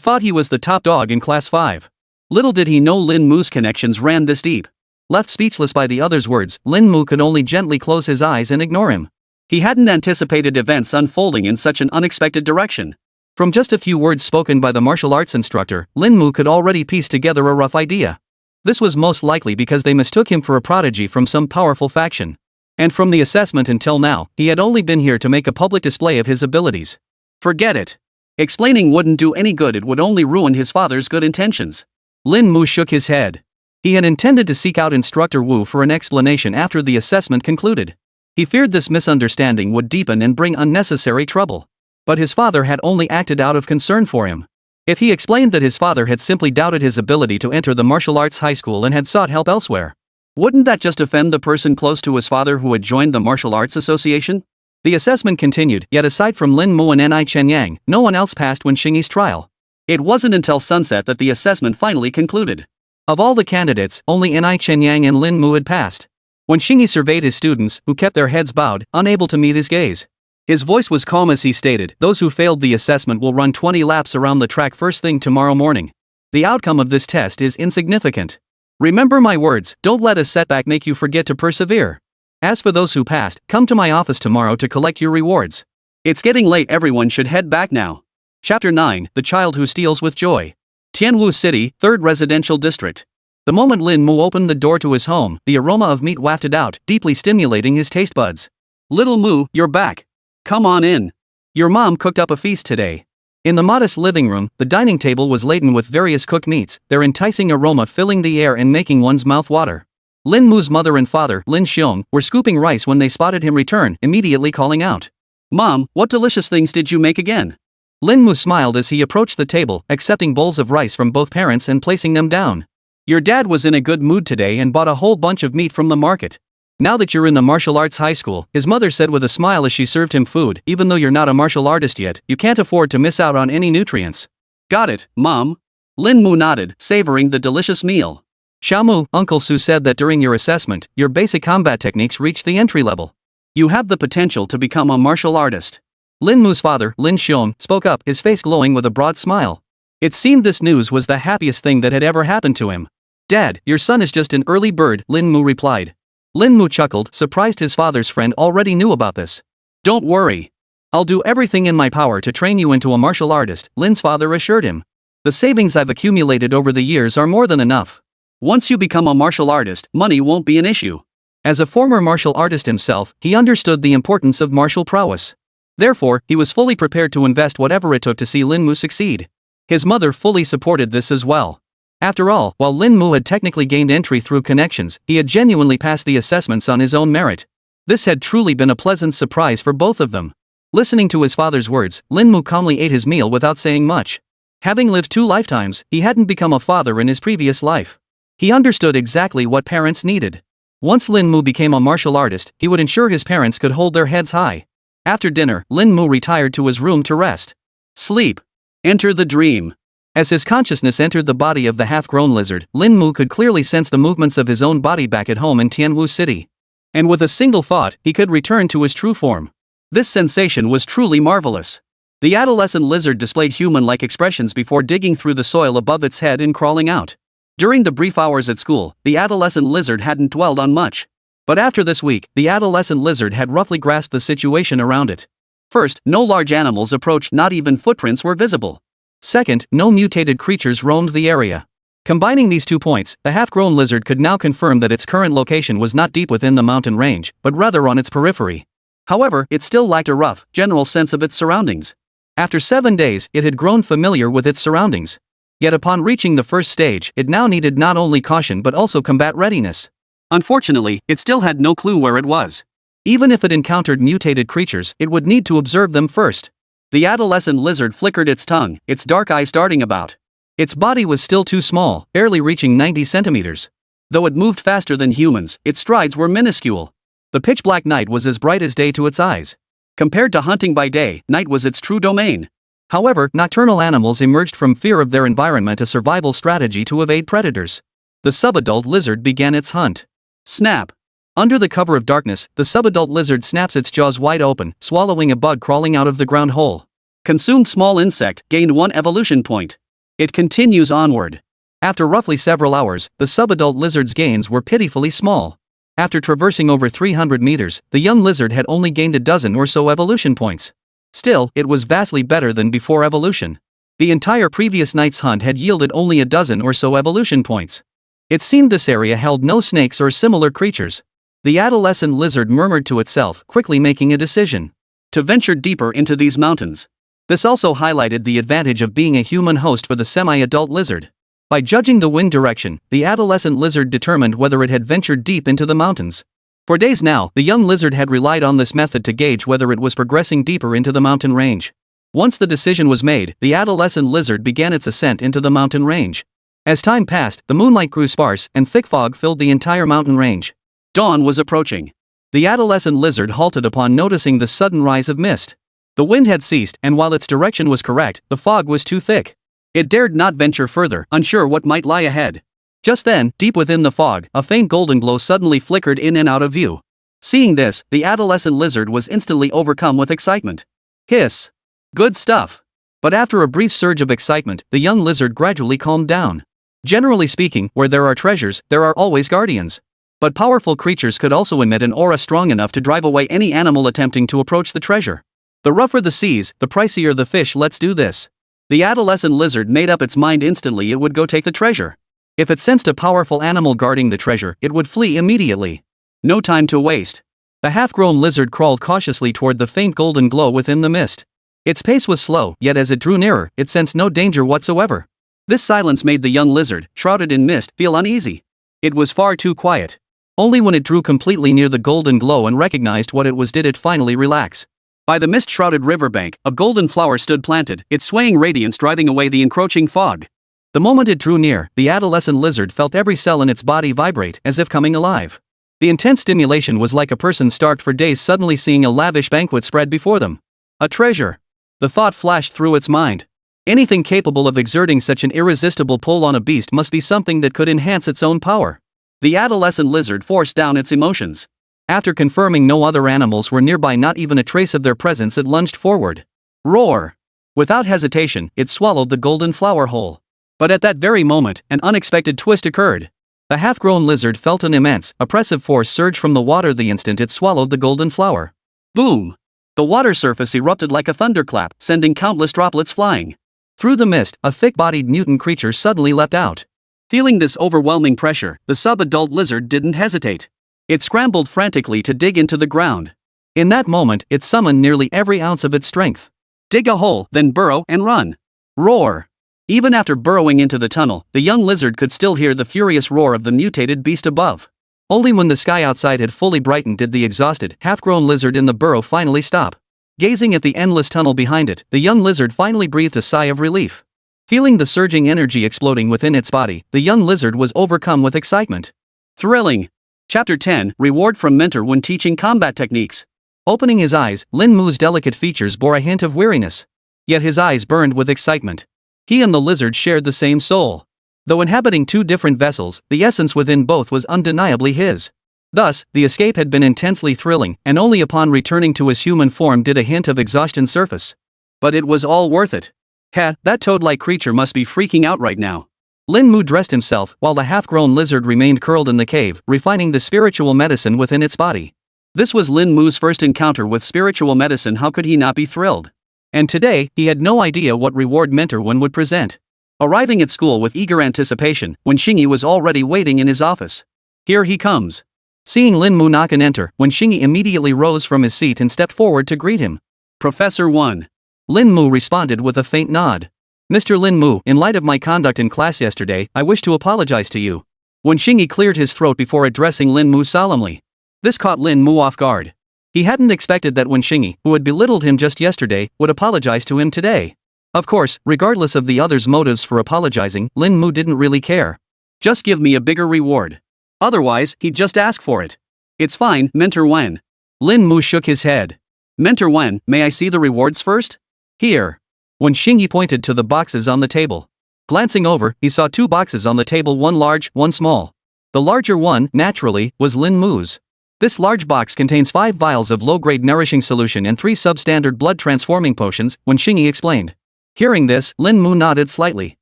thought he was the top dog in Class 5. Little did he know Lin Mu's connections ran this deep. Left speechless by the other's words, Lin Mu could only gently close his eyes and ignore him. He hadn't anticipated events unfolding in such an unexpected direction. From just a few words spoken by the martial arts instructor, Lin Mu could already piece together a rough idea. This was most likely because they mistook him for a prodigy from some powerful faction. And from the assessment until now, he had only been here to make a public display of his abilities. Forget it. Explaining wouldn't do any good, it would only ruin his father's good intentions. Lin Mu shook his head. He had intended to seek out Instructor Wu for an explanation after the assessment concluded. He feared this misunderstanding would deepen and bring unnecessary trouble. But his father had only acted out of concern for him. If he explained that his father had simply doubted his ability to enter the martial arts high school and had sought help elsewhere, wouldn't that just offend the person close to his father who had joined the martial arts association? The assessment continued, yet aside from Lin Mu and Ni Chenyang, no one else passed Wenxinyi's trial. It wasn't until sunset that the assessment finally concluded. Of all the candidates, only Ni Chenyang and Lin Mu had passed. Wenxinyi surveyed his students, who kept their heads bowed, unable to meet his gaze. His voice was calm as he stated, those who failed the assessment will run 20 laps around the track first thing tomorrow morning. The outcome of this test is insignificant. Remember my words, don't let a setback make you forget to persevere. As for those who passed, come to my office tomorrow to collect your rewards. It's getting late, everyone should head back now. Chapter 9, The Child Who Steals with Joy. Tianwu City, 3rd Residential District. The moment Lin Mu opened the door to his home, the aroma of meat wafted out, deeply stimulating his taste buds. Little Mu, you're back. Come on in. Your mom cooked up a feast today. In the modest living room, the dining table was laden with various cooked meats, their enticing aroma filling the air and making one's mouth water. Lin Mu's mother and father, Lin Xiong, were scooping rice when they spotted him return, immediately calling out. Mom, what delicious things did you make again? Lin Mu smiled as he approached the table, accepting bowls of rice from both parents and placing them down. Your dad was in a good mood today and bought a whole bunch of meat from the market. Now that you're in the martial arts high school, his mother said with a smile as she served him food, even though you're not a martial artist yet, you can't afford to miss out on any nutrients. Got it, Mom. Lin Mu nodded, savoring the delicious meal. Xiaomu, Uncle Su said that during your assessment, your basic combat techniques reached the entry level. You have the potential to become a martial artist. Lin Mu's father, Lin Xiong, spoke up, his face glowing with a broad smile. It seemed this news was the happiest thing that had ever happened to him. Dad, your son is just an early bird, Lin Mu replied. Lin Mu chuckled, surprised his father's friend already knew about this. Don't worry. I'll do everything in my power to train you into a martial artist, Lin's father assured him. The savings I've accumulated over the years are more than enough. Once you become a martial artist, money won't be an issue. As a former martial artist himself, he understood the importance of martial prowess. Therefore, he was fully prepared to invest whatever it took to see Lin Mu succeed. His mother fully supported this as well. After all, while Lin Mu had technically gained entry through connections, he had genuinely passed the assessments on his own merit. This had truly been a pleasant surprise for both of them. Listening to his father's words, Lin Mu calmly ate his meal without saying much. Having lived 2 lifetimes, he hadn't become a father in his previous life. He understood exactly what parents needed. Once Lin Mu became a martial artist, he would ensure his parents could hold their heads high. After dinner, Lin Mu retired to his room to rest. Sleep. Enter the dream. As his consciousness entered the body of the half-grown lizard, Lin Mu could clearly sense the movements of his own body back at home in Tianwu City. And with a single thought, he could return to his true form. This sensation was truly marvelous. The adolescent lizard displayed human-like expressions before digging through the soil above its head and crawling out. During the brief hours at school, the adolescent lizard hadn't dwelled on much. But after this week, the adolescent lizard had roughly grasped the situation around it. First, no large animals approached, not even footprints were visible. Second, no mutated creatures roamed the area. Combining these 2 points, the half-grown lizard could now confirm that its current location was not deep within the mountain range, but rather on its periphery. However, it still lacked a rough, general sense of its surroundings. After 7 days, it had grown familiar with its surroundings. Yet upon reaching the first stage, it now needed not only caution but also combat readiness. Unfortunately, it still had no clue where it was. Even if it encountered mutated creatures, it would need to observe them first. The adolescent lizard flickered its tongue, its dark eyes darting about. Its body was still too small, barely reaching 90 centimeters. Though it moved faster than humans, its strides were minuscule. The pitch-black night was as bright as day to its eyes. Compared to hunting by day, night was its true domain. However, nocturnal animals emerged from fear of their environment, a survival strategy to evade predators. The subadult lizard began its hunt. Snap. Under the cover of darkness, the subadult lizard snaps its jaws wide open, swallowing a bug crawling out of the ground hole. Consumed small insect, gained 1 evolution point. It continues onward. After roughly several hours, the subadult lizard's gains were pitifully small. After traversing over 300 meters, the young lizard had only gained a dozen or so evolution points. Still, it was vastly better than before evolution. The entire previous night's hunt had yielded only a dozen or so evolution points. It seemed this area held no snakes or similar creatures. The adolescent lizard murmured to itself, quickly making a decision to venture deeper into these mountains. This also highlighted the advantage of being a human host for the semi-adult lizard. By judging the wind direction, the adolescent lizard determined whether it had ventured deep into the mountains. For days now, the young lizard had relied on this method to gauge whether it was progressing deeper into the mountain range. Once the decision was made, the adolescent lizard began its ascent into the mountain range. As time passed, the moonlight grew sparse and thick fog filled the entire mountain range. Dawn was approaching. The adolescent lizard halted upon noticing the sudden rise of mist. The wind had ceased, and while its direction was correct, the fog was too thick. It dared not venture further, unsure what might lie ahead. Just then, deep within the fog, a faint golden glow suddenly flickered in and out of view. Seeing this, the adolescent lizard was instantly overcome with excitement. Hiss. Good stuff. But after a brief surge of excitement, the young lizard gradually calmed down. Generally speaking, where there are treasures, there are always guardians. But powerful creatures could also emit an aura strong enough to drive away any animal attempting to approach the treasure. The rougher the seas, the pricier the fish. Let's do this. The adolescent lizard made up its mind instantly it would go take the treasure. If it sensed a powerful animal guarding the treasure, it would flee immediately. No time to waste. The half-grown lizard crawled cautiously toward the faint golden glow within the mist. Its pace was slow, yet as it drew nearer, it sensed no danger whatsoever. This silence made the young lizard, shrouded in mist, feel uneasy. It was far too quiet. Only when it drew completely near the golden glow and recognized what it was did it finally relax. By the mist-shrouded riverbank, a golden flower stood planted, its swaying radiance driving away the encroaching fog. The moment it drew near, the adolescent lizard felt every cell in its body vibrate, as if coming alive. The intense stimulation was like a person starved for days suddenly seeing a lavish banquet spread before them. A treasure. The thought flashed through its mind. Anything capable of exerting such an irresistible pull on a beast must be something that could enhance its own power. The adolescent lizard forced down its emotions. After confirming no other animals were nearby, not even a trace of their presence, it lunged forward. Roar! Without hesitation, it swallowed the golden flower whole. But at that very moment, an unexpected twist occurred. The half-grown lizard felt an immense, oppressive force surge from the water the instant it swallowed the golden flower. Boom! The water surface erupted like a thunderclap, sending countless droplets flying. Through the mist, a thick-bodied mutant creature suddenly leapt out. Feeling this overwhelming pressure, the sub-adult lizard didn't hesitate. It scrambled frantically to dig into the ground. In that moment, it summoned nearly every ounce of its strength. Dig a hole, then burrow and run. Roar. Even after burrowing into the tunnel, the young lizard could still hear the furious roar of the mutated beast above. Only when the sky outside had fully brightened did the exhausted, half-grown lizard in the burrow finally stop. Gazing at the endless tunnel behind it, the young lizard finally breathed a sigh of relief. Feeling the surging energy exploding within its body, the young lizard was overcome with excitement. Thrilling. Chapter 10, Reward from Mentor when Teaching Combat Techniques. Opening his eyes, Lin Mu's delicate features bore a hint of weariness. Yet his eyes burned with excitement. He and the lizard shared the same soul. Though inhabiting two different vessels, the essence within both was undeniably his. Thus, the escape had been intensely thrilling, and only upon returning to his human form did a hint of exhaustion surface. But it was all worth it. That toad-like creature must be freaking out right now. Lin Mu dressed himself, while the half-grown lizard remained curled in the cave, refining the spiritual medicine within its body. This was Lin Mu's first encounter with spiritual medicine. How could he not be thrilled? And today, he had no idea what reward Mentor One would present. Arriving at school with eager anticipation, Wen Xingyi was already waiting in his office. Here he comes. Seeing Lin Mu knock and enter, Wen Xingyi immediately rose from his seat and stepped forward to greet him. Professor One. Lin Mu responded with a faint nod. Mr. Lin Mu, in light of my conduct in class yesterday, I wish to apologize to you. Wen Xingyi cleared his throat before addressing Lin Mu solemnly. This caught Lin Mu off guard. He hadn't expected that Wen Xingyi, who had belittled him just yesterday, would apologize to him today. Of course, regardless of the other's motives for apologizing, Lin Mu didn't really care. Just give me a bigger reward. Otherwise, he'd just ask for it. It's fine, Mentor Wen. Lin Mu shook his head. Mentor Wen, may I see the rewards first? Here. Wen Xingyi pointed to the boxes on the table. Glancing over, he saw two boxes on the table, one large, one small. The larger one, naturally, was Lin Mu's. This large box contains 5 vials of low-grade nourishing solution and 3 substandard blood transforming potions, Wen Xingyi explained. Hearing this, Lin Mu nodded slightly.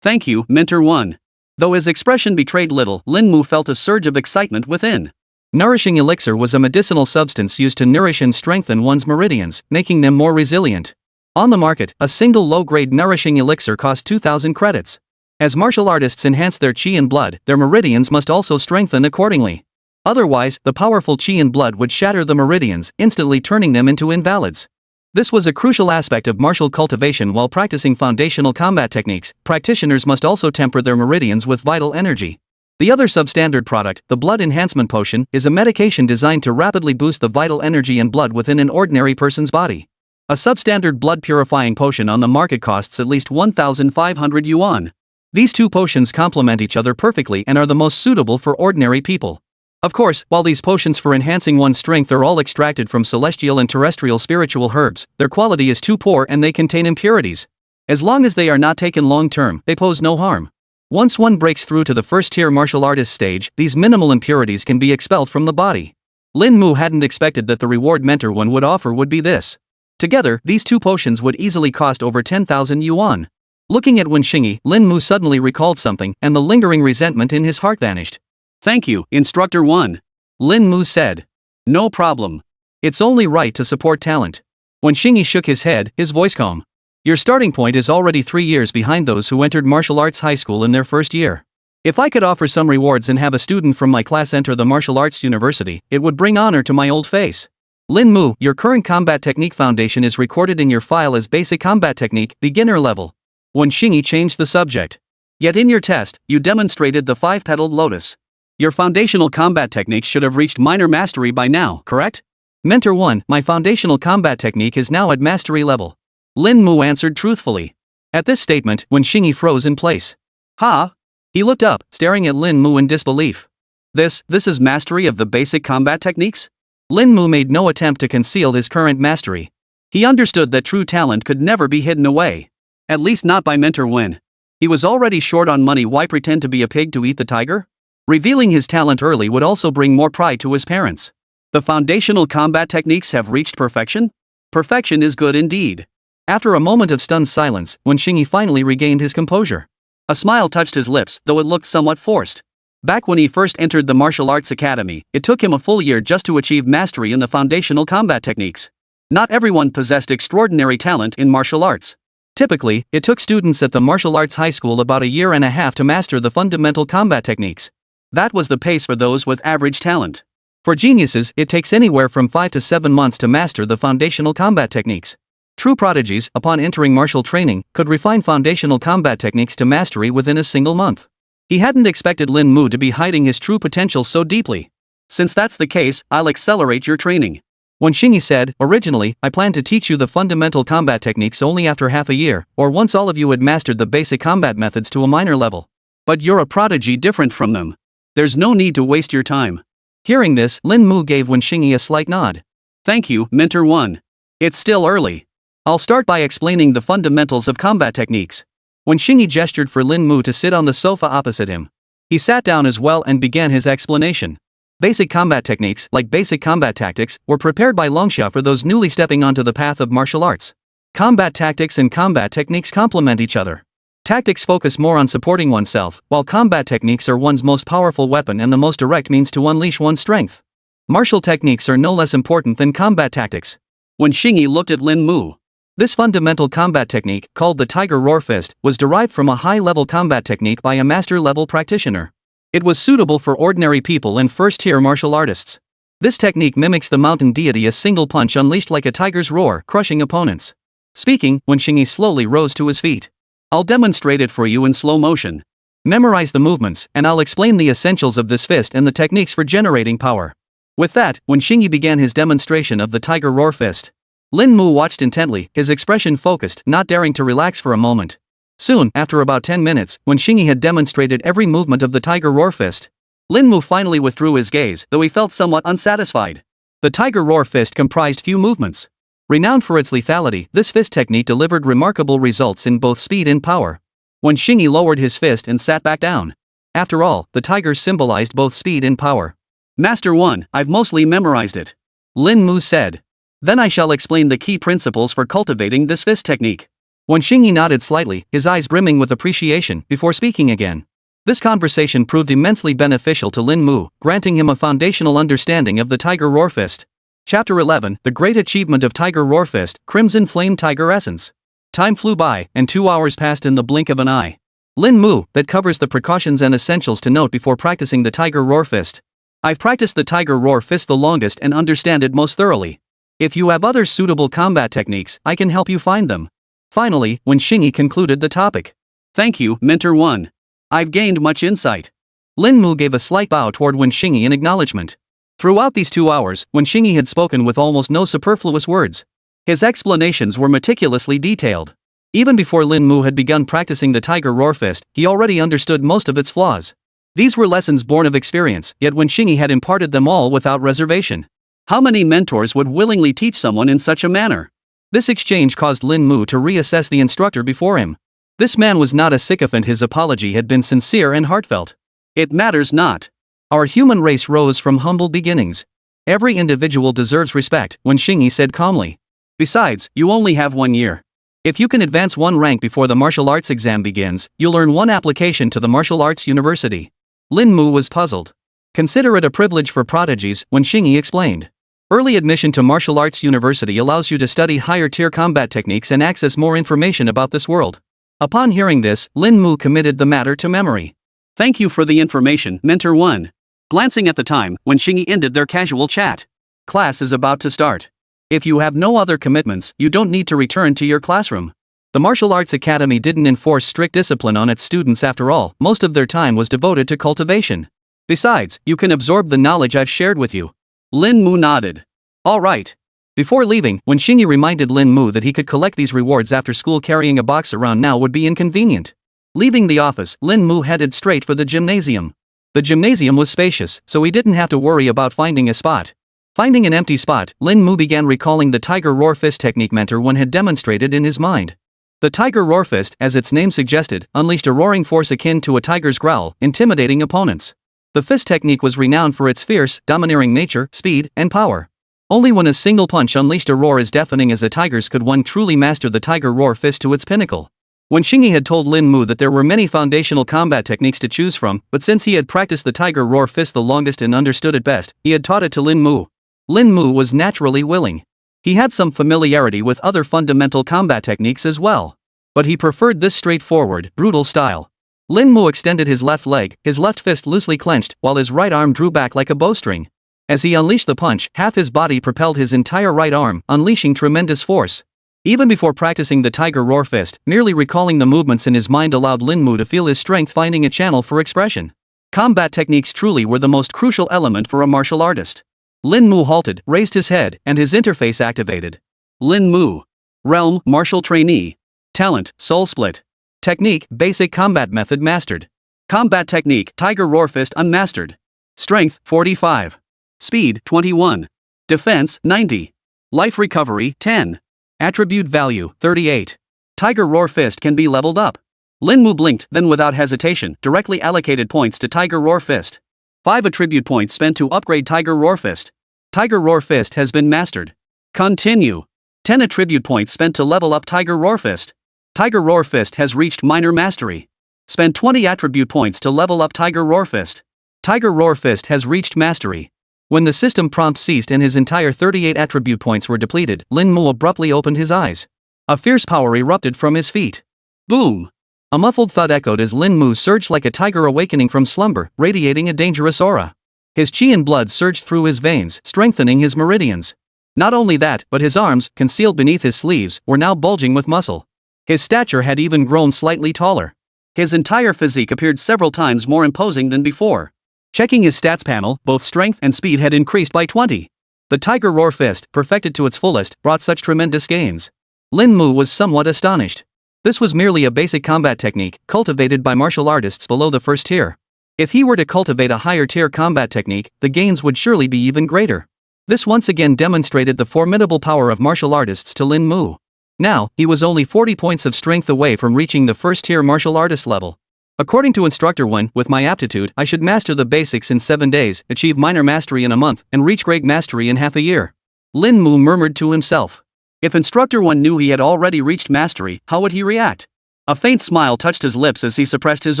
Thank you, Mentor One. Though his expression betrayed little, Lin Mu felt a surge of excitement within. Nourishing elixir was a medicinal substance used to nourish and strengthen one's meridians, making them more resilient. On the market, a single low-grade nourishing elixir cost 2,000 credits. As martial artists enhance their chi and blood, their meridians must also strengthen accordingly. Otherwise, the powerful chi and blood would shatter the meridians, instantly turning them into invalids. This was a crucial aspect of martial cultivation. While practicing foundational combat techniques, practitioners must also temper their meridians with vital energy. The other substandard product, the blood enhancement potion, is a medication designed to rapidly boost the vital energy and blood within an ordinary person's body. A substandard blood purifying potion on the market costs at least 1,500 yuan. These two potions complement each other perfectly and are the most suitable for ordinary people. Of course, while these potions for enhancing one's strength are all extracted from celestial and terrestrial spiritual herbs, their quality is too poor and they contain impurities. As long as they are not taken long-term, they pose no harm. Once one breaks through to the first-tier martial artist stage, these minimal impurities can be expelled from the body. Lin Mu hadn't expected that the reward Mentor One would offer would be this. Together, these two potions would easily cost over 10,000 yuan. Looking at Wen Xingyi, Lin Mu suddenly recalled something, and the lingering resentment in his heart vanished. Thank you, Instructor One. Lin Mu said. No problem. It's only right to support talent. Wen Xingyi shook his head, his voice calm. Your starting point is already 3 years behind those who entered martial arts high school in their first year. If I could offer some rewards and have a student from my class enter the martial arts university, it would bring honor to my old face. Lin Mu, your current combat technique foundation is recorded in your file as basic combat technique, beginner level. Wen Xingyi changed the subject. Yet in your test, you demonstrated the 5-petaled lotus. Your foundational combat techniques should have reached minor mastery by now, correct? Mentor One, my foundational combat technique is now at mastery level. Lin Mu answered truthfully. At this statement, Wen Xingyi froze in place. Ha! He looked up, staring at Lin Mu in disbelief. This is mastery of the basic combat techniques? Lin Mu made no attempt to conceal his current mastery. He understood that true talent could never be hidden away. At least not by Mentor Wen. He was already short on money. Why pretend to be a pig to eat the tiger? Revealing his talent early would also bring more pride to his parents. The foundational combat techniques have reached perfection? Perfection is good indeed. After a moment of stunned silence, Wen Xingyi finally regained his composure. A smile touched his lips, though it looked somewhat forced. Back when he first entered the martial arts academy, it took him a full year just to achieve mastery in the foundational combat techniques. Not everyone possessed extraordinary talent in martial arts. Typically, it took students at the martial arts high school about a year and a half to master the fundamental combat techniques. That was the pace for those with average talent. For geniuses, it takes anywhere from 5 to 7 months to master the foundational combat techniques. True prodigies, upon entering martial training, could refine foundational combat techniques to mastery within a single month. He hadn't expected Lin Mu to be hiding his true potential so deeply. Since that's the case, I'll accelerate your training. Wen Xingyi said, originally, I planned to teach you the fundamental combat techniques only after half a year, or once all of you had mastered the basic combat methods to a minor level. But you're a prodigy different from them. There's no need to waste your time. Hearing this, Lin Mu gave Wen Xingyi a slight nod. Thank you, Mentor 1. It's still early. I'll start by explaining the fundamentals of combat techniques. Wen Xingyi gestured for Lin Mu to sit on the sofa opposite him. He sat down as well and began his explanation. Basic combat techniques, like basic combat tactics, were prepared by Longxia for those newly stepping onto the path of martial arts. Combat tactics and combat techniques complement each other. Tactics focus more on supporting oneself, while combat techniques are one's most powerful weapon and the most direct means to unleash one's strength. Martial techniques are no less important than combat tactics. Wen Xingyi looked at Lin Mu. This fundamental combat technique, called the Tiger Roar Fist, was derived from a high-level combat technique by a master-level practitioner. It was suitable for ordinary people and first-tier martial artists. This technique mimics the mountain deity, a single punch unleashed like a tiger's roar, crushing opponents. Speaking, Wen Xingyi slowly rose to his feet. I'll demonstrate it for you in slow motion. Memorize the movements, and I'll explain the essentials of this fist and the techniques for generating power. With that, Wen Xingyi began his demonstration of the Tiger Roar Fist. Lin Mu watched intently, his expression focused, not daring to relax for a moment. Soon, after about 10 minutes, Wen Xingyi had demonstrated every movement of the Tiger Roar Fist. Lin Mu finally withdrew his gaze, though he felt somewhat unsatisfied. The Tiger Roar Fist comprised few movements. Renowned for its lethality, this fist technique delivered remarkable results in both speed and power. Wen Xingyi lowered his fist and sat back down. After all, the tiger symbolized both speed and power. Master 1, I've mostly memorized it. Lin Mu said. Then I shall explain the key principles for cultivating this fist technique. Wen Xingyi nodded slightly, his eyes brimming with appreciation, before speaking again. This conversation proved immensely beneficial to Lin Mu, granting him a foundational understanding of the Tiger Roar Fist. Chapter 11, The Great Achievement of Tiger Roar Fist, Crimson Flame Tiger Essence. Time flew by, and 2 hours passed in the blink of an eye. Lin Mu, that covers the precautions and essentials to note before practicing the Tiger Roar Fist. I've practiced the Tiger Roar Fist the longest and understand it most thoroughly. If you have other suitable combat techniques, I can help you find them. Finally, Wen Xingyi concluded the topic. Thank you, Mentor 1. I've gained much insight. Lin Mu gave a slight bow toward Wen Xingyi in acknowledgement. Throughout these 2 hours, Wen Xingyi had spoken with almost no superfluous words. His explanations were meticulously detailed. Even before Lin Mu had begun practicing the Tiger Roar Fist, he already understood most of its flaws. These were lessons born of experience, yet Wen Xingyi had imparted them all without reservation. How many mentors would willingly teach someone in such a manner? This exchange caused Lin Mu to reassess the instructor before him. This man was not a sycophant, his apology had been sincere and heartfelt. It matters not. Our human race rose from humble beginnings. Every individual deserves respect, Wen Xingyi said calmly. Besides, you only have 1 year. If you can advance 1 rank before the martial arts exam begins, you'll earn 1 application to the martial arts university. Lin Mu was puzzled. Consider it a privilege for prodigies, Wen Xingyi explained. Early admission to martial arts university allows you to study higher-tier combat techniques and access more information about this world. Upon hearing this, Lin Mu committed the matter to memory. Thank you for the information, Mentor 1. Glancing at the time, Wen Xingyi ended their casual chat. Class is about to start. If you have no other commitments, you don't need to return to your classroom. The Martial Arts Academy didn't enforce strict discipline on its students after all, most of their time was devoted to cultivation. Besides, you can absorb the knowledge I've shared with you. Lin Mu nodded. All right. Before leaving, Wen Xingyi reminded Lin Mu that he could collect these rewards after school. Carrying a box around now would be inconvenient. Leaving the office, Lin Mu headed straight for the gymnasium. The gymnasium was spacious, so he didn't have to worry about finding a spot. Finding an empty spot, Lin Mu began recalling the Tiger Roar Fist technique Mentor 1 had demonstrated in his mind. The Tiger Roar Fist, as its name suggested, unleashed a roaring force akin to a tiger's growl, intimidating opponents. The fist technique was renowned for its fierce, domineering nature, speed, and power. Only when a single punch unleashed a roar as deafening as a tiger's could one truly master the Tiger Roar Fist to its pinnacle. Wen Xingyi had told Lin Mu that there were many foundational combat techniques to choose from, but since he had practiced the Tiger Roar Fist the longest and understood it best, he had taught it to Lin Mu. Lin Mu was naturally willing. He had some familiarity with other fundamental combat techniques as well. But he preferred this straightforward, brutal style. Lin Mu extended his left leg, his left fist loosely clenched, while his right arm drew back like a bowstring. As he unleashed the punch, half his body propelled his entire right arm, unleashing tremendous force. Even before practicing the Tiger Roar Fist, merely recalling the movements in his mind allowed Lin Mu to feel his strength finding a channel for expression. Combat techniques truly were the most crucial element for a martial artist. Lin Mu halted, raised his head, and his interface activated. Lin Mu. Realm, Martial Trainee. Talent, Soul Split. Technique, Basic Combat Method Mastered. Combat Technique, Tiger Roar Fist Unmastered. Strength, 45. Speed, 21. Defense, 90. Life Recovery, 10. Attribute Value, 38. Tiger Roar Fist can be leveled up. Lin Mu blinked, then without hesitation, directly allocated points to Tiger Roar Fist. 5 attribute points spent to upgrade Tiger Roar Fist. Tiger Roar Fist has been mastered. Continue. 10 attribute points spent to level up Tiger Roar Fist. Tiger Roar Fist has reached minor mastery. Spend 20 attribute points to level up Tiger Roar Fist. Tiger Roar Fist has reached mastery. When the system prompt ceased and his entire 38 attribute points were depleted, Lin Mu abruptly opened his eyes. A fierce power erupted from his feet. Boom! A muffled thud echoed as Lin Mu surged like a tiger awakening from slumber, radiating a dangerous aura. His chi and blood surged through his veins, strengthening his meridians. Not only that, but his arms, concealed beneath his sleeves, were now bulging with muscle. His stature had even grown slightly taller. His entire physique appeared several times more imposing than before. Checking his stats panel, both strength and speed had increased by 20. The Tiger Roar Fist, perfected to its fullest, brought such tremendous gains. Lin Mu was somewhat astonished. This was merely a basic combat technique, cultivated by martial artists below the first tier. If he were to cultivate a higher tier combat technique, the gains would surely be even greater. This once again demonstrated the formidable power of martial artists to Lin Mu. Now, he was only 40 points of strength away from reaching the first tier martial artist level. According to Instructor 1, with my aptitude, I should master the basics in 7 days, achieve minor mastery in a month, and reach great mastery in half a year. Lin Mu murmured to himself. If Instructor 1 knew he had already reached mastery, how would he react? A faint smile touched his lips as he suppressed his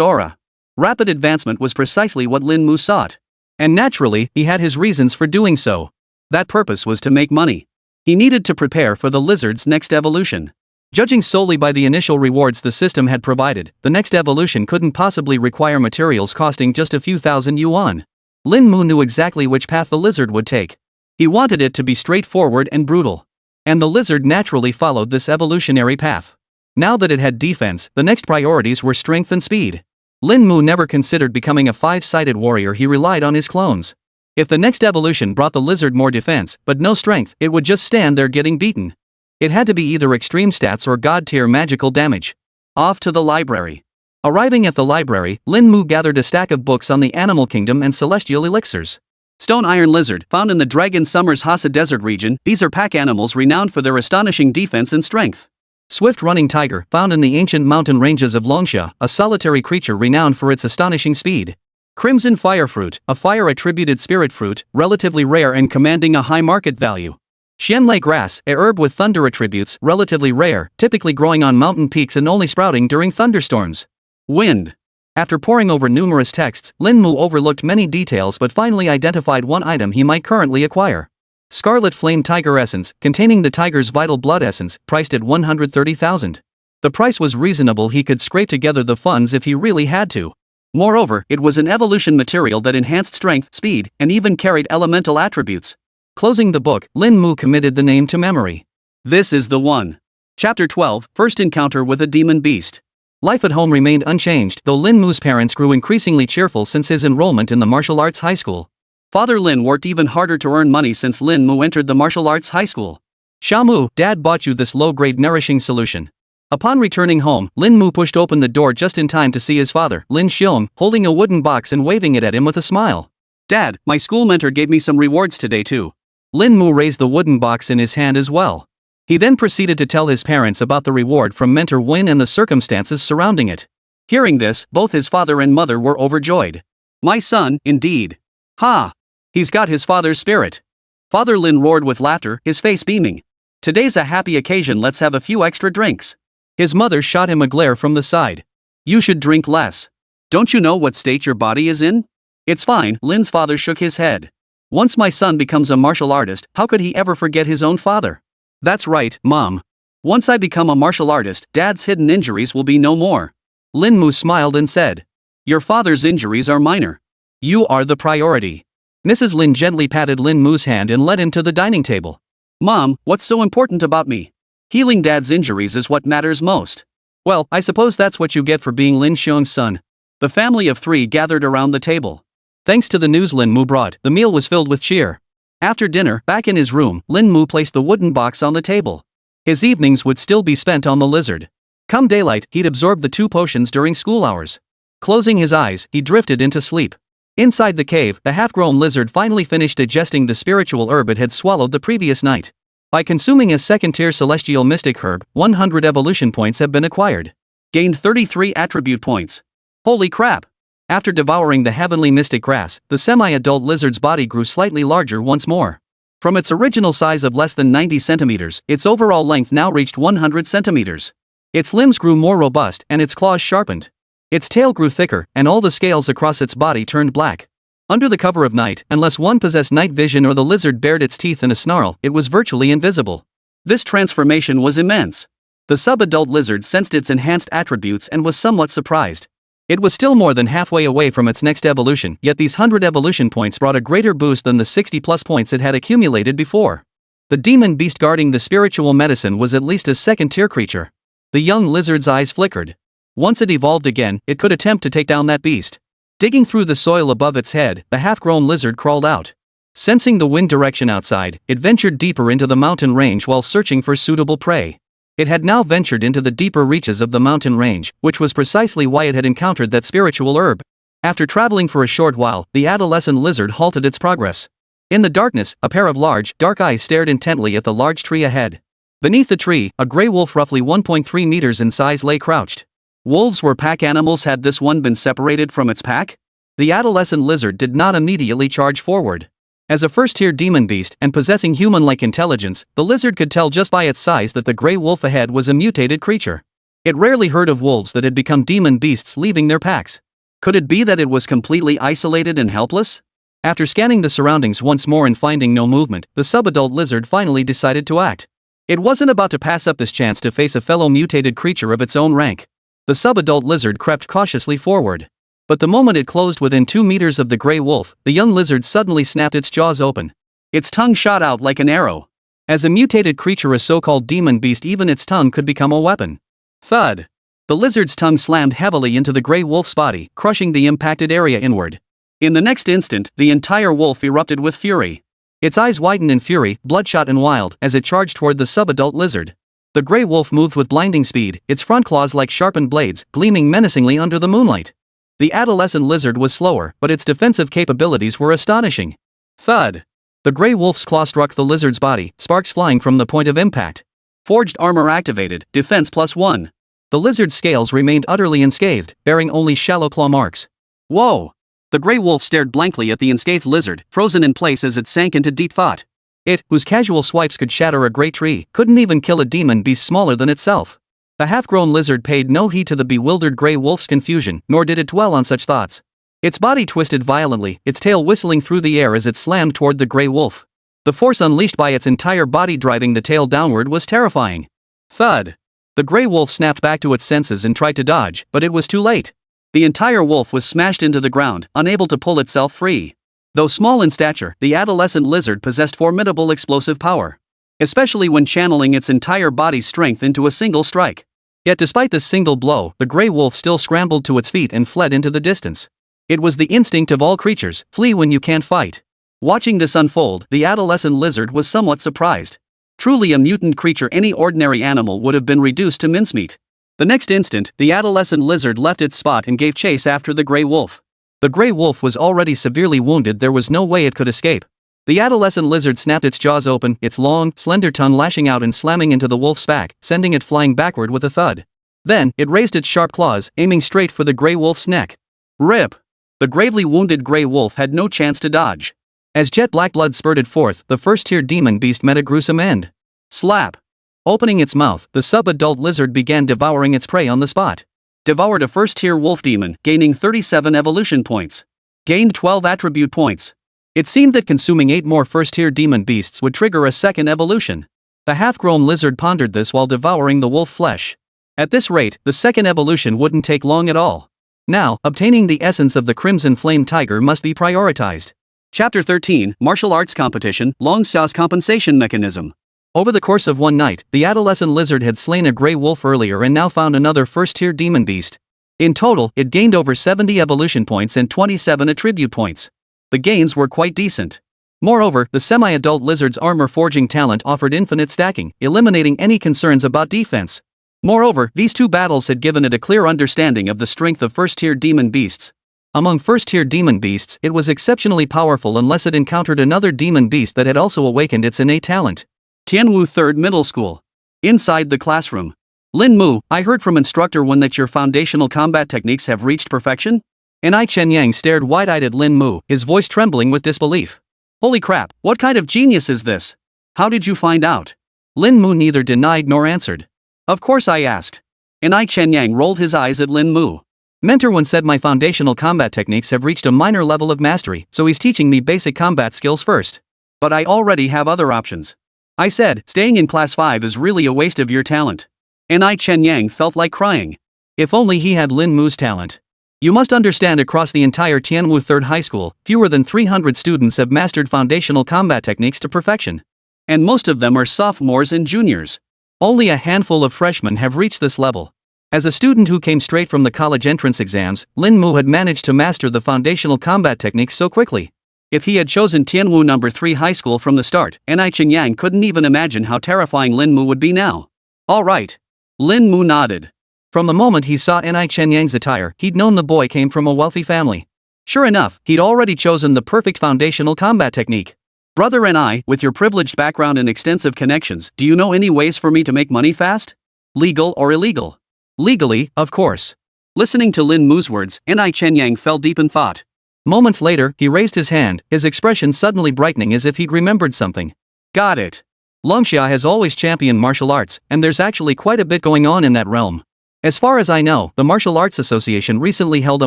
aura. Rapid advancement was precisely what Lin Mu sought. And naturally, he had his reasons for doing so. That purpose was to make money. He needed to prepare for the lizard's next evolution. Judging solely by the initial rewards the system had provided, the next evolution couldn't possibly require materials costing just a few thousand yuan. Lin Mu knew exactly which path the lizard would take. He wanted it to be straightforward and brutal. And the lizard naturally followed this evolutionary path. Now that it had defense, the next priorities were strength and speed. Lin Mu never considered becoming a 5-sided warrior, he relied on his clones. If the next evolution brought the lizard more defense, but no strength, it would just stand there getting beaten. It had to be either extreme stats or god-tier magical damage. Off to the library. Arriving at the library, Lin Mu gathered a stack of books on the animal kingdom and celestial elixirs. Stone Iron Lizard, found in the Dragon Summer's Hasa Desert region, these are pack animals renowned for their astonishing defense and strength. Swift Running Tiger, found in the ancient mountain ranges of Longsha, a solitary creature renowned for its astonishing speed. Crimson Fire Fruit, a fire-attributed spirit fruit, relatively rare and commanding a high market value. Xianlei Grass, a herb with thunder attributes, relatively rare, typically growing on mountain peaks and only sprouting during thunderstorms. Wind. After poring over numerous texts, Lin Mu overlooked many details but finally identified one item he might currently acquire. Scarlet Flame Tiger Essence, containing the tiger's vital blood essence, priced at 130,000. The price was reasonable, he could scrape together the funds if he really had to. Moreover, it was an evolution material that enhanced strength, speed, and even carried elemental attributes. Closing the book, Lin Mu committed the name to memory. This is the one. Chapter 12, First Encounter with a Demon Beast. Life at home remained unchanged, though Lin Mu's parents grew increasingly cheerful since his enrollment in the martial arts high school. Father Lin worked even harder to earn money since Lin Mu entered the martial arts high school. Shamu, Dad bought you this low-grade nourishing solution. Upon returning home, Lin Mu pushed open the door just in time to see his father, Lin Xiong, holding a wooden box and waving it at him with a smile. Dad, my school mentor gave me some rewards today too. Lin Mu raised the wooden box in his hand as well. He then proceeded to tell his parents about the reward from Mentor Win and the circumstances surrounding it. Hearing this, both his father and mother were overjoyed. My son, indeed. Ha! He's got his father's spirit. Father Lin roared with laughter, his face beaming. Today's a happy occasion, let's have a few extra drinks. His mother shot him a glare from the side. You should drink less. Don't you know what state your body is in? It's fine, Lin's father shook his head. Once my son becomes a martial artist, how could he ever forget his own father? That's right, Mom. Once I become a martial artist, Dad's hidden injuries will be no more. Lin Mu smiled and said. Your father's injuries are minor. You are the priority. Mrs. Lin gently patted Lin Mu's hand and led him to the dining table. Mom, what's so important about me? Healing Dad's injuries is what matters most. Well, I suppose that's what you get for being Lin Xiong's son. The family of three gathered around the table. Thanks to the news Lin Mu brought, the meal was filled with cheer. After dinner, back in his room, Lin Mu placed the wooden box on the table. His evenings would still be spent on the lizard. Come daylight, he'd absorb the 2 potions during school hours. Closing his eyes, he drifted into sleep. Inside the cave, the half-grown lizard finally finished digesting the spiritual herb it had swallowed the previous night. By consuming a second-tier celestial mystic herb, 100 evolution points have been acquired. Gained 33 attribute points. Holy crap! After devouring the heavenly mystic grass, the semi-adult lizard's body grew slightly larger once more. From its original size of less than 90 centimeters, its overall length now reached 100 centimeters. Its limbs grew more robust and its claws sharpened. Its tail grew thicker, and all the scales across its body turned black. Under the cover of night, unless one possessed night vision or the lizard bared its teeth in a snarl, it was virtually invisible. This transformation was immense. The sub-adult lizard sensed its enhanced attributes and was somewhat surprised. It was still more than halfway away from its next evolution, yet these 100 evolution points brought a greater boost than the 60+ points it had accumulated before. The demon beast guarding the spiritual medicine was at least a second-tier creature. The young lizard's eyes flickered. Once it evolved again, it could attempt to take down that beast. Digging through the soil above its head, the half-grown lizard crawled out. Sensing the wind direction outside, it ventured deeper into the mountain range while searching for suitable prey. It had now ventured into the deeper reaches of the mountain range, which was precisely why it had encountered that spiritual herb. After traveling for a short while, the adolescent lizard halted its progress. In the darkness, a pair of large, dark eyes stared intently at the large tree ahead. Beneath the tree, a gray wolf roughly 1.3 meters in size lay crouched. Wolves were pack animals. Had this one been separated from its pack? The adolescent lizard did not immediately charge forward. As a first-tier demon beast and possessing human-like intelligence, the lizard could tell just by its size that the gray wolf ahead was a mutated creature. It rarely heard of wolves that had become demon beasts leaving their packs. Could it be that it was completely isolated and helpless? After scanning the surroundings once more and finding no movement, the sub-adult lizard finally decided to act. It wasn't about to pass up this chance to face a fellow mutated creature of its own rank. The sub-adult lizard crept cautiously forward. But the moment it closed within 2 meters of the gray wolf, the young lizard suddenly snapped its jaws open. Its tongue shot out like an arrow. As a mutated creature, a so-called demon beast, even its tongue could become a weapon. Thud! The lizard's tongue slammed heavily into the gray wolf's body, crushing the impacted area inward. In the next instant, the entire wolf erupted with fury. Its eyes widened in fury, bloodshot and wild, as it charged toward the sub-adult lizard. The gray wolf moved with blinding speed, its front claws like sharpened blades, gleaming menacingly under the moonlight. The adolescent lizard was slower, but its defensive capabilities were astonishing. Thud! The gray wolf's claw struck the lizard's body, sparks flying from the point of impact. Forged armor activated, defense +1. The lizard's scales remained utterly unscathed, bearing only shallow claw marks. Whoa! The gray wolf stared blankly at the unscathed lizard, frozen in place as it sank into deep thought. It, whose casual swipes could shatter a great tree, couldn't even kill a demon beast smaller than itself. The half-grown lizard paid no heed to the bewildered gray wolf's confusion, nor did it dwell on such thoughts. Its body twisted violently, its tail whistling through the air as it slammed toward the gray wolf. The force unleashed by its entire body driving the tail downward was terrifying. Thud! The gray wolf snapped back to its senses and tried to dodge, but it was too late. The entire wolf was smashed into the ground, unable to pull itself free. Though small in stature, the adolescent lizard possessed formidable explosive power, especially when channeling its entire body's strength into a single strike. Yet despite this single blow, the gray wolf still scrambled to its feet and fled into the distance. It was the instinct of all creatures, flee when you can't fight. Watching this unfold, the adolescent lizard was somewhat surprised. Truly a mutant creature, any ordinary animal would have been reduced to mincemeat. The next instant, the adolescent lizard left its spot and gave chase after the gray wolf. The gray wolf was already severely wounded, there was no way it could escape. The adolescent lizard snapped its jaws open, its long, slender tongue lashing out and slamming into the wolf's back, sending it flying backward with a thud. Then, it raised its sharp claws, aiming straight for the gray wolf's neck. Rip! The gravely wounded gray wolf had no chance to dodge. As jet black blood spurted forth, the first-tier demon beast met a gruesome end. Slap! Opening its mouth, the sub-adult lizard began devouring its prey on the spot. Devoured a first-tier wolf demon, gaining 37 evolution points. Gained 12 attribute points. It seemed that consuming 8 more first-tier demon beasts would trigger a second evolution. The half-grown lizard pondered this while devouring the wolf flesh. At this rate, the second evolution wouldn't take long at all. Now, obtaining the essence of the Crimson Flame Tiger must be prioritized. Chapter 13, Martial Arts Competition, Longxia's Compensation Mechanism. Over the course of one night, the adolescent lizard had slain a grey wolf earlier and now found another first-tier demon beast. In total, it gained over 70 evolution points and 27 attribute points. The gains were quite decent. Moreover, the semi-adult lizard's armor-forging talent offered infinite stacking, eliminating any concerns about defense. Moreover, these two battles had given it a clear understanding of the strength of first-tier demon beasts. Among first-tier demon beasts, it was exceptionally powerful unless it encountered another demon beast that had also awakened its innate talent. Tianwu 3rd Middle School. Inside the classroom. Lin Mu, I heard from Instructor 1 that your foundational combat techniques have reached perfection? Enai Chenyang stared wide-eyed at Lin Mu, his voice trembling with disbelief. Holy crap, what kind of genius is this? How did you find out? Lin Mu neither denied nor answered. Of course I asked. Enai Chenyang rolled his eyes at Lin Mu. Mentor 1 said my foundational combat techniques have reached a minor level of mastery, so he's teaching me basic combat skills first. But I already have other options. I said, staying in class 5 is really a waste of your talent. Enai Chenyang felt like crying. If only he had Lin Mu's talent. You must understand, across the entire Tianwu 3rd High School, fewer than 300 students have mastered foundational combat techniques to perfection. And most of them are sophomores and juniors. Only a handful of freshmen have reached this level. As a student who came straight from the college entrance exams, Lin Mu had managed to master the foundational combat techniques so quickly. If he had chosen Tianwu No. 3 High School from the start, Enai Chenyang couldn't even imagine how terrifying Lin Mu would be now. All right. Lin Mu nodded. From the moment he saw Enai Chenyang's attire, he'd known the boy came from a wealthy family. Sure enough, he'd already chosen the perfect foundational combat technique. Brother Enai, with your privileged background and extensive connections, do you know any ways for me to make money fast? Legal or illegal? Legally, of course. Listening to Lin Mu's words, Enai Chenyang fell deep in thought. Moments later, he raised his hand, his expression suddenly brightening as if he'd remembered something. Got it. Longxia has always championed martial arts, and there's actually quite a bit going on in that realm. As far as I know, the Martial Arts Association recently held a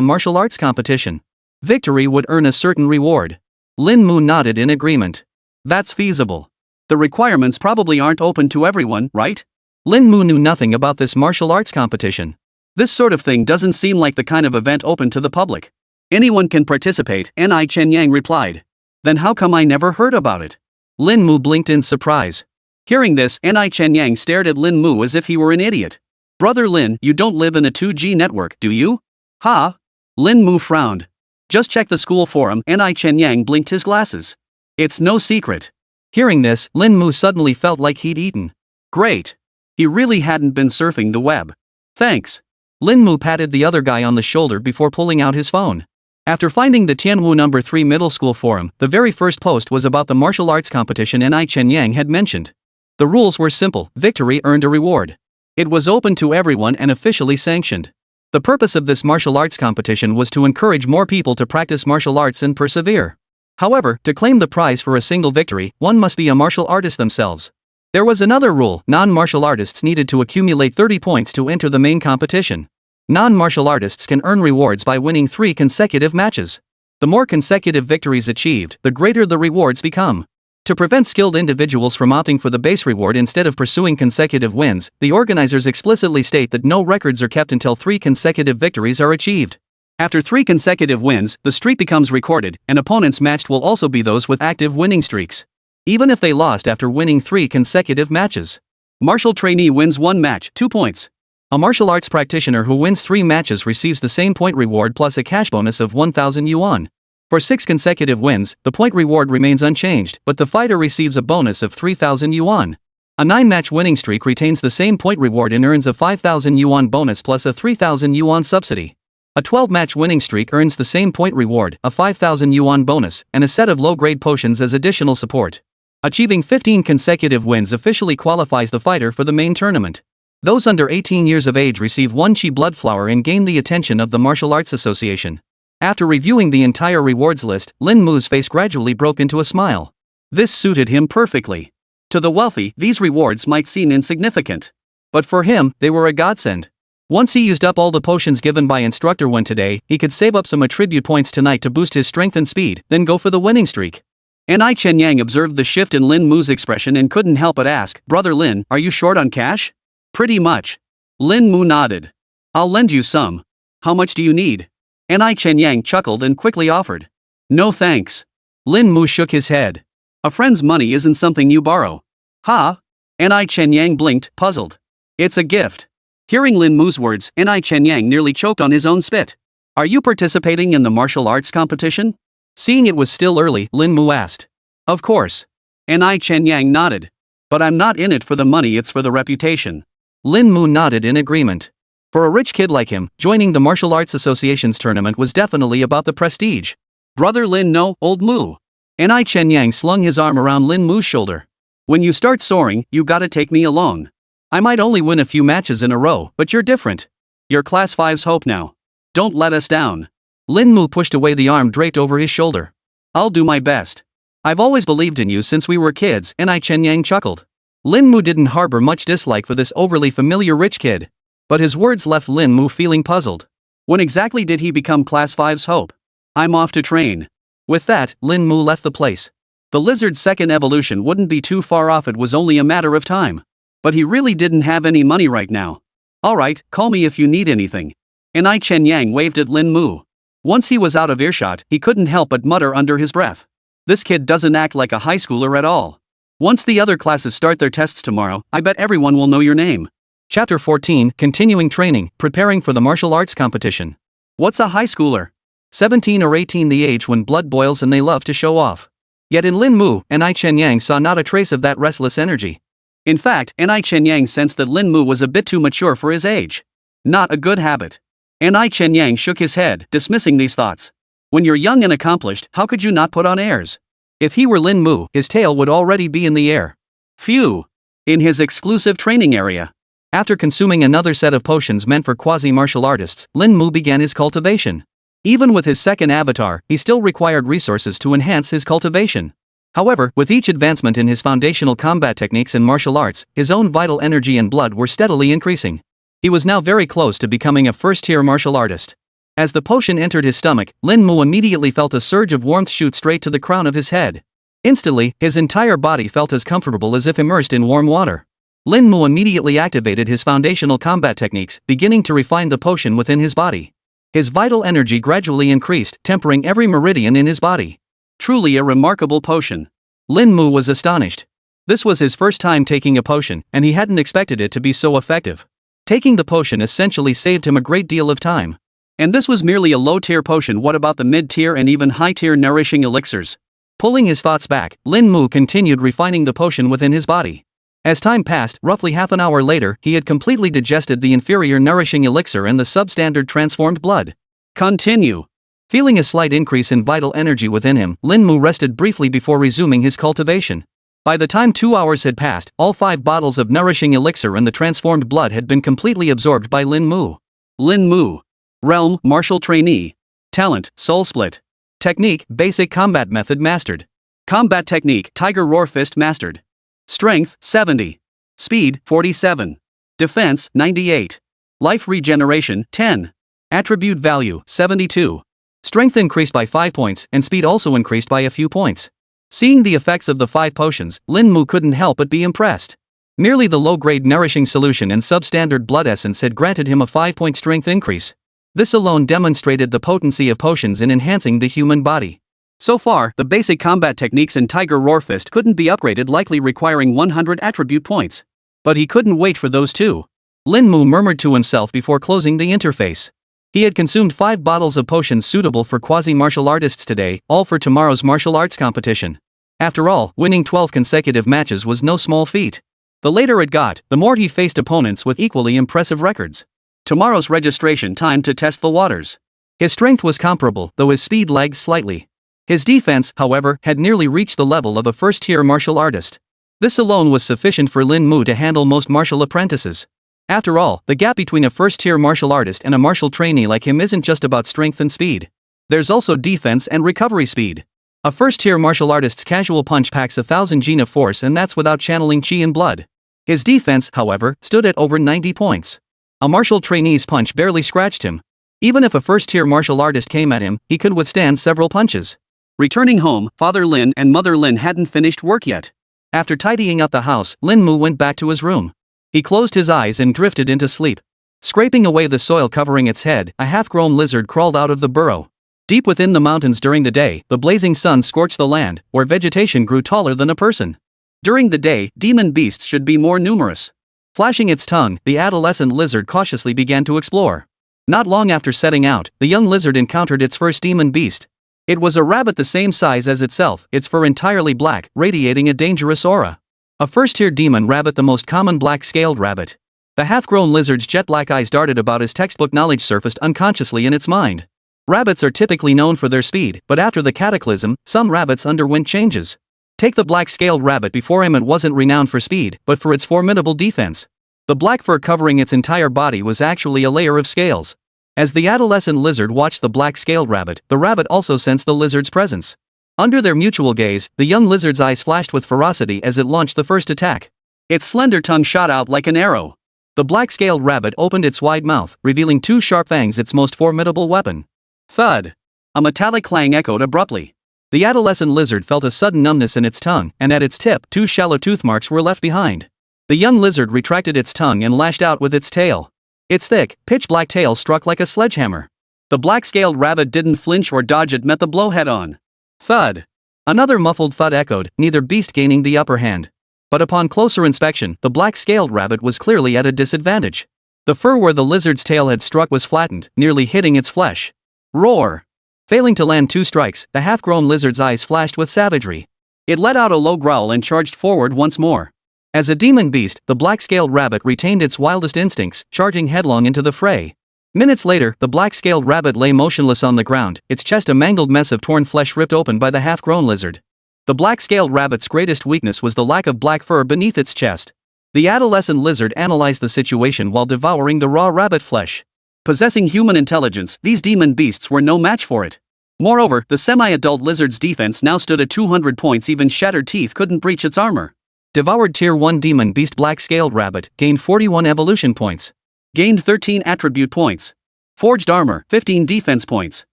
martial arts competition. Victory would earn a certain reward. Lin Mu nodded in agreement. That's feasible. The requirements probably aren't open to everyone, right? Lin Mu knew nothing about this martial arts competition. This sort of thing doesn't seem like the kind of event open to the public. Anyone can participate, Enai Chenyang replied. Then how come I never heard about it? Lin Mu blinked in surprise. Hearing this, Enai Chenyang stared at Lin Mu as if he were an idiot. Brother Lin, you don't live in a 2G network, do you? Ha? Lin Mu frowned. Just check the school forum, Enai Chenyang blinked his glasses. It's no secret. Hearing this, Lin Mu suddenly felt like he'd eaten. Great. He really hadn't been surfing the web. Thanks. Lin Mu patted the other guy on the shoulder before pulling out his phone. After finding the Tianwu No. 3 Middle School forum, the very first post was about the martial arts competition Enai Chenyang had mentioned. The rules were simple: victory earned a reward. It was open to everyone and officially sanctioned. The purpose of this martial arts competition was to encourage more people to practice martial arts and persevere. However, to claim the prize for a single victory, one must be a martial artist themselves. There was another rule: non-martial artists needed to accumulate 30 points to enter the main competition. Non-martial artists can earn rewards by winning 3 consecutive matches. The more consecutive victories achieved, the greater the rewards become. To prevent skilled individuals from opting for the base reward instead of pursuing consecutive wins, the organizers explicitly state that no records are kept until 3 consecutive victories are achieved. After 3 consecutive wins, the streak becomes recorded, and opponents matched will also be those with active winning streaks. Even if they lost after winning 3 consecutive matches. Martial trainee wins 1 match, 2 points. A martial arts practitioner who wins 3 matches receives the same point reward plus a cash bonus of 1,000 yuan. For 6 consecutive wins, the point reward remains unchanged, but the fighter receives a bonus of 3,000 yuan. A 9-match winning streak retains the same point reward and earns a 5,000 yuan bonus plus a 3,000 yuan subsidy. A 12-match winning streak earns the same point reward, a 5,000 yuan bonus, and a set of low-grade potions as additional support. Achieving 15 consecutive wins officially qualifies the fighter for the main tournament. Those under 18 years of age receive 1 chi blood flower and gain the attention of the Martial Arts Association. After reviewing the entire rewards list, Lin Mu's face gradually broke into a smile. This suited him perfectly. To the wealthy, these rewards might seem insignificant. But for him, they were a godsend. Once he used up all the potions given by Instructor 1 today, he could save up some attribute points tonight to boost his strength and speed, then go for the winning streak. Anai Chenyang observed the shift in Lin Mu's expression and couldn't help but ask, "Brother Lin, are you short on cash?" "Pretty much." Lin Mu nodded. "I'll lend you some." "How much do you need?" Anai Chenyang chuckled and quickly offered. "No thanks." Lin Mu shook his head. "A friend's money isn't something you borrow." "Huh?" Anai Chenyang blinked, puzzled. "It's a gift." Hearing Lin Mu's words, Anai Chenyang nearly choked on his own spit. "Are you participating in the martial arts competition?" Seeing it was still early, Lin Mu asked. "Of course." Anai Chenyang nodded. "But I'm not in it for the money, it's for the reputation." Lin Mu nodded in agreement. For a rich kid like him, joining the Martial Arts Association's tournament was definitely about the prestige. "Brother Lin, no, old Mu." Anai Chenyang slung his arm around Lin Mu's shoulder. "When you start soaring, you gotta take me along. I might only win a few matches in a row, but you're different. You're Class 5's hope now. Don't let us down." Lin Mu pushed away the arm draped over his shoulder. "I'll do my best. I've always believed in you since we were kids," Anai Chenyang chuckled. Lin Mu didn't harbor much dislike for this overly familiar rich kid. But his words left Lin Mu feeling puzzled. When exactly did he become Class 5's hope? "I'm off to train." With that, Lin Mu left the place. The lizard's second evolution wouldn't be too far off, it was only a matter of time. But he really didn't have any money right now. "Alright, call me if you need anything." Anai Chenyang waved at Lin Mu. Once he was out of earshot, he couldn't help but mutter under his breath. "This kid doesn't act like a high schooler at all. Once the other classes start their tests tomorrow, I bet everyone will know your name." Chapter 14, Continuing Training, Preparing for the Martial Arts Competition. What's a high schooler? 17 or 18, the age when blood boils and they love to show off. Yet in Lin Mu, Anai Chenyang saw not a trace of that restless energy. In fact, Anai Chenyang sensed that Lin Mu was a bit too mature for his age. Not a good habit. Anai Chenyang shook his head, dismissing these thoughts. When you're young and accomplished, how could you not put on airs? If he were Lin Mu, his tail would already be in the air. Phew! In his exclusive training area. After consuming another set of potions meant for quasi-martial artists, Lin Mu began his cultivation. Even with his second avatar, he still required resources to enhance his cultivation. However, with each advancement in his foundational combat techniques and martial arts, his own vital energy and blood were steadily increasing. He was now very close to becoming a first-tier martial artist. As the potion entered his stomach, Lin Mu immediately felt a surge of warmth shoot straight to the crown of his head. Instantly, his entire body felt as comfortable as if immersed in warm water. Lin Mu immediately activated his foundational combat techniques, beginning to refine the potion within his body. His vital energy gradually increased, tempering every meridian in his body. Truly a remarkable potion. Lin Mu was astonished. This was his first time taking a potion, and he hadn't expected it to be so effective. Taking the potion essentially saved him a great deal of time. And this was merely a low-tier potion. What about the mid-tier and even high-tier nourishing elixirs? Pulling his thoughts back, Lin Mu continued refining the potion within his body. As time passed, roughly half an hour later, he had completely digested the inferior nourishing elixir and the substandard transformed blood. Continue. Feeling a slight increase in vital energy within him, Lin Mu rested briefly before resuming his cultivation. By the time 2 hours had passed, all 5 bottles of nourishing elixir and the transformed blood had been completely absorbed by Lin Mu. Lin Mu. Realm, Martial Trainee. Talent, Soul Split. Technique, Basic Combat Method mastered. Combat Technique, Tiger Roar Fist mastered. Strength, 70. Speed, 47. Defense, 98. Life Regeneration, 10. Attribute Value, 72. Strength increased by 5 points, and speed also increased by a few points. Seeing the effects of the 5 potions, Lin Mu couldn't help but be impressed. Merely the low-grade nourishing solution and substandard blood essence had granted him a 5-point strength increase. This alone demonstrated the potency of potions in enhancing the human body. So far, the basic combat techniques in Tiger Roar Fist couldn't be upgraded, likely requiring 100 attribute points. But he couldn't wait for those too. Lin Mu murmured to himself before closing the interface. He had consumed 5 bottles of potions suitable for quasi-martial artists today, all for tomorrow's martial arts competition. After all, winning 12 consecutive matches was no small feat. The later it got, the more he faced opponents with equally impressive records. Tomorrow's registration time to test the waters. His strength was comparable, though his speed lagged slightly. His defense, however, had nearly reached the level of a first-tier martial artist. This alone was sufficient for Lin Mu to handle most martial apprentices. After all, the gap between a first-tier martial artist and a martial trainee like him isn't just about strength and speed. There's also defense and recovery speed. A first-tier martial artist's casual punch packs 1,000 Jin of force, and that's without channeling chi and blood. His defense, however, stood at over 90 points. A martial trainee's punch barely scratched him. Even if a first-tier martial artist came at him, he could withstand several punches. Returning home, Father Lin and Mother Lin hadn't finished work yet. After tidying up the house, Lin Mu went back to his room. He closed his eyes and drifted into sleep. Scraping away the soil covering its head, a half-grown lizard crawled out of the burrow. Deep within the mountains during the day, the blazing sun scorched the land, where vegetation grew taller than a person. During the day, demon beasts should be more numerous. Flashing its tongue, the adolescent lizard cautiously began to explore. Not long after setting out, the young lizard encountered its first demon beast. It was a rabbit the same size as itself, its fur entirely black, radiating a dangerous aura. A first-tier demon rabbit, the most common black-scaled rabbit. The half-grown lizard's jet-black eyes darted about as textbook knowledge surfaced unconsciously in its mind. Rabbits are typically known for their speed, but after the cataclysm, some rabbits underwent changes. Take the black-scaled rabbit. Before him, it wasn't renowned for speed, but for its formidable defense. The black fur covering its entire body was actually a layer of scales. As the adolescent lizard watched the black-scaled rabbit, the rabbit also sensed the lizard's presence. Under their mutual gaze, the young lizard's eyes flashed with ferocity as it launched the first attack. Its slender tongue shot out like an arrow. The black-scaled rabbit opened its wide mouth, revealing two sharp fangs, its most formidable weapon. Thud! A metallic clang echoed abruptly. The adolescent lizard felt a sudden numbness in its tongue, and at its tip, two shallow tooth marks were left behind. The young lizard retracted its tongue and lashed out with its tail. Its thick, pitch-black tail struck like a sledgehammer. The black-scaled rabbit didn't flinch or dodge, it met the blow head-on. Thud! Another muffled thud echoed, neither beast gaining the upper hand. But upon closer inspection, the black-scaled rabbit was clearly at a disadvantage. The fur where the lizard's tail had struck was flattened, nearly hitting its flesh. Roar! Failing to land two strikes, the half-grown lizard's eyes flashed with savagery. It let out a low growl and charged forward once more. As a demon beast, the black-scaled rabbit retained its wildest instincts, charging headlong into the fray. Minutes later, the black-scaled rabbit lay motionless on the ground, its chest a mangled mess of torn flesh ripped open by the half-grown lizard. The black-scaled rabbit's greatest weakness was the lack of black fur beneath its chest. The adolescent lizard analyzed the situation while devouring the raw rabbit flesh. Possessing human intelligence, these demon beasts were no match for it. Moreover, the semi-adult lizard's defense now stood at 200 points, even shattered teeth couldn't breach its armor. Devoured Tier 1 Demon Beast Black-Scaled Rabbit, gained 41 evolution points. Gained 13 attribute points. Forged armor, 15 defense points.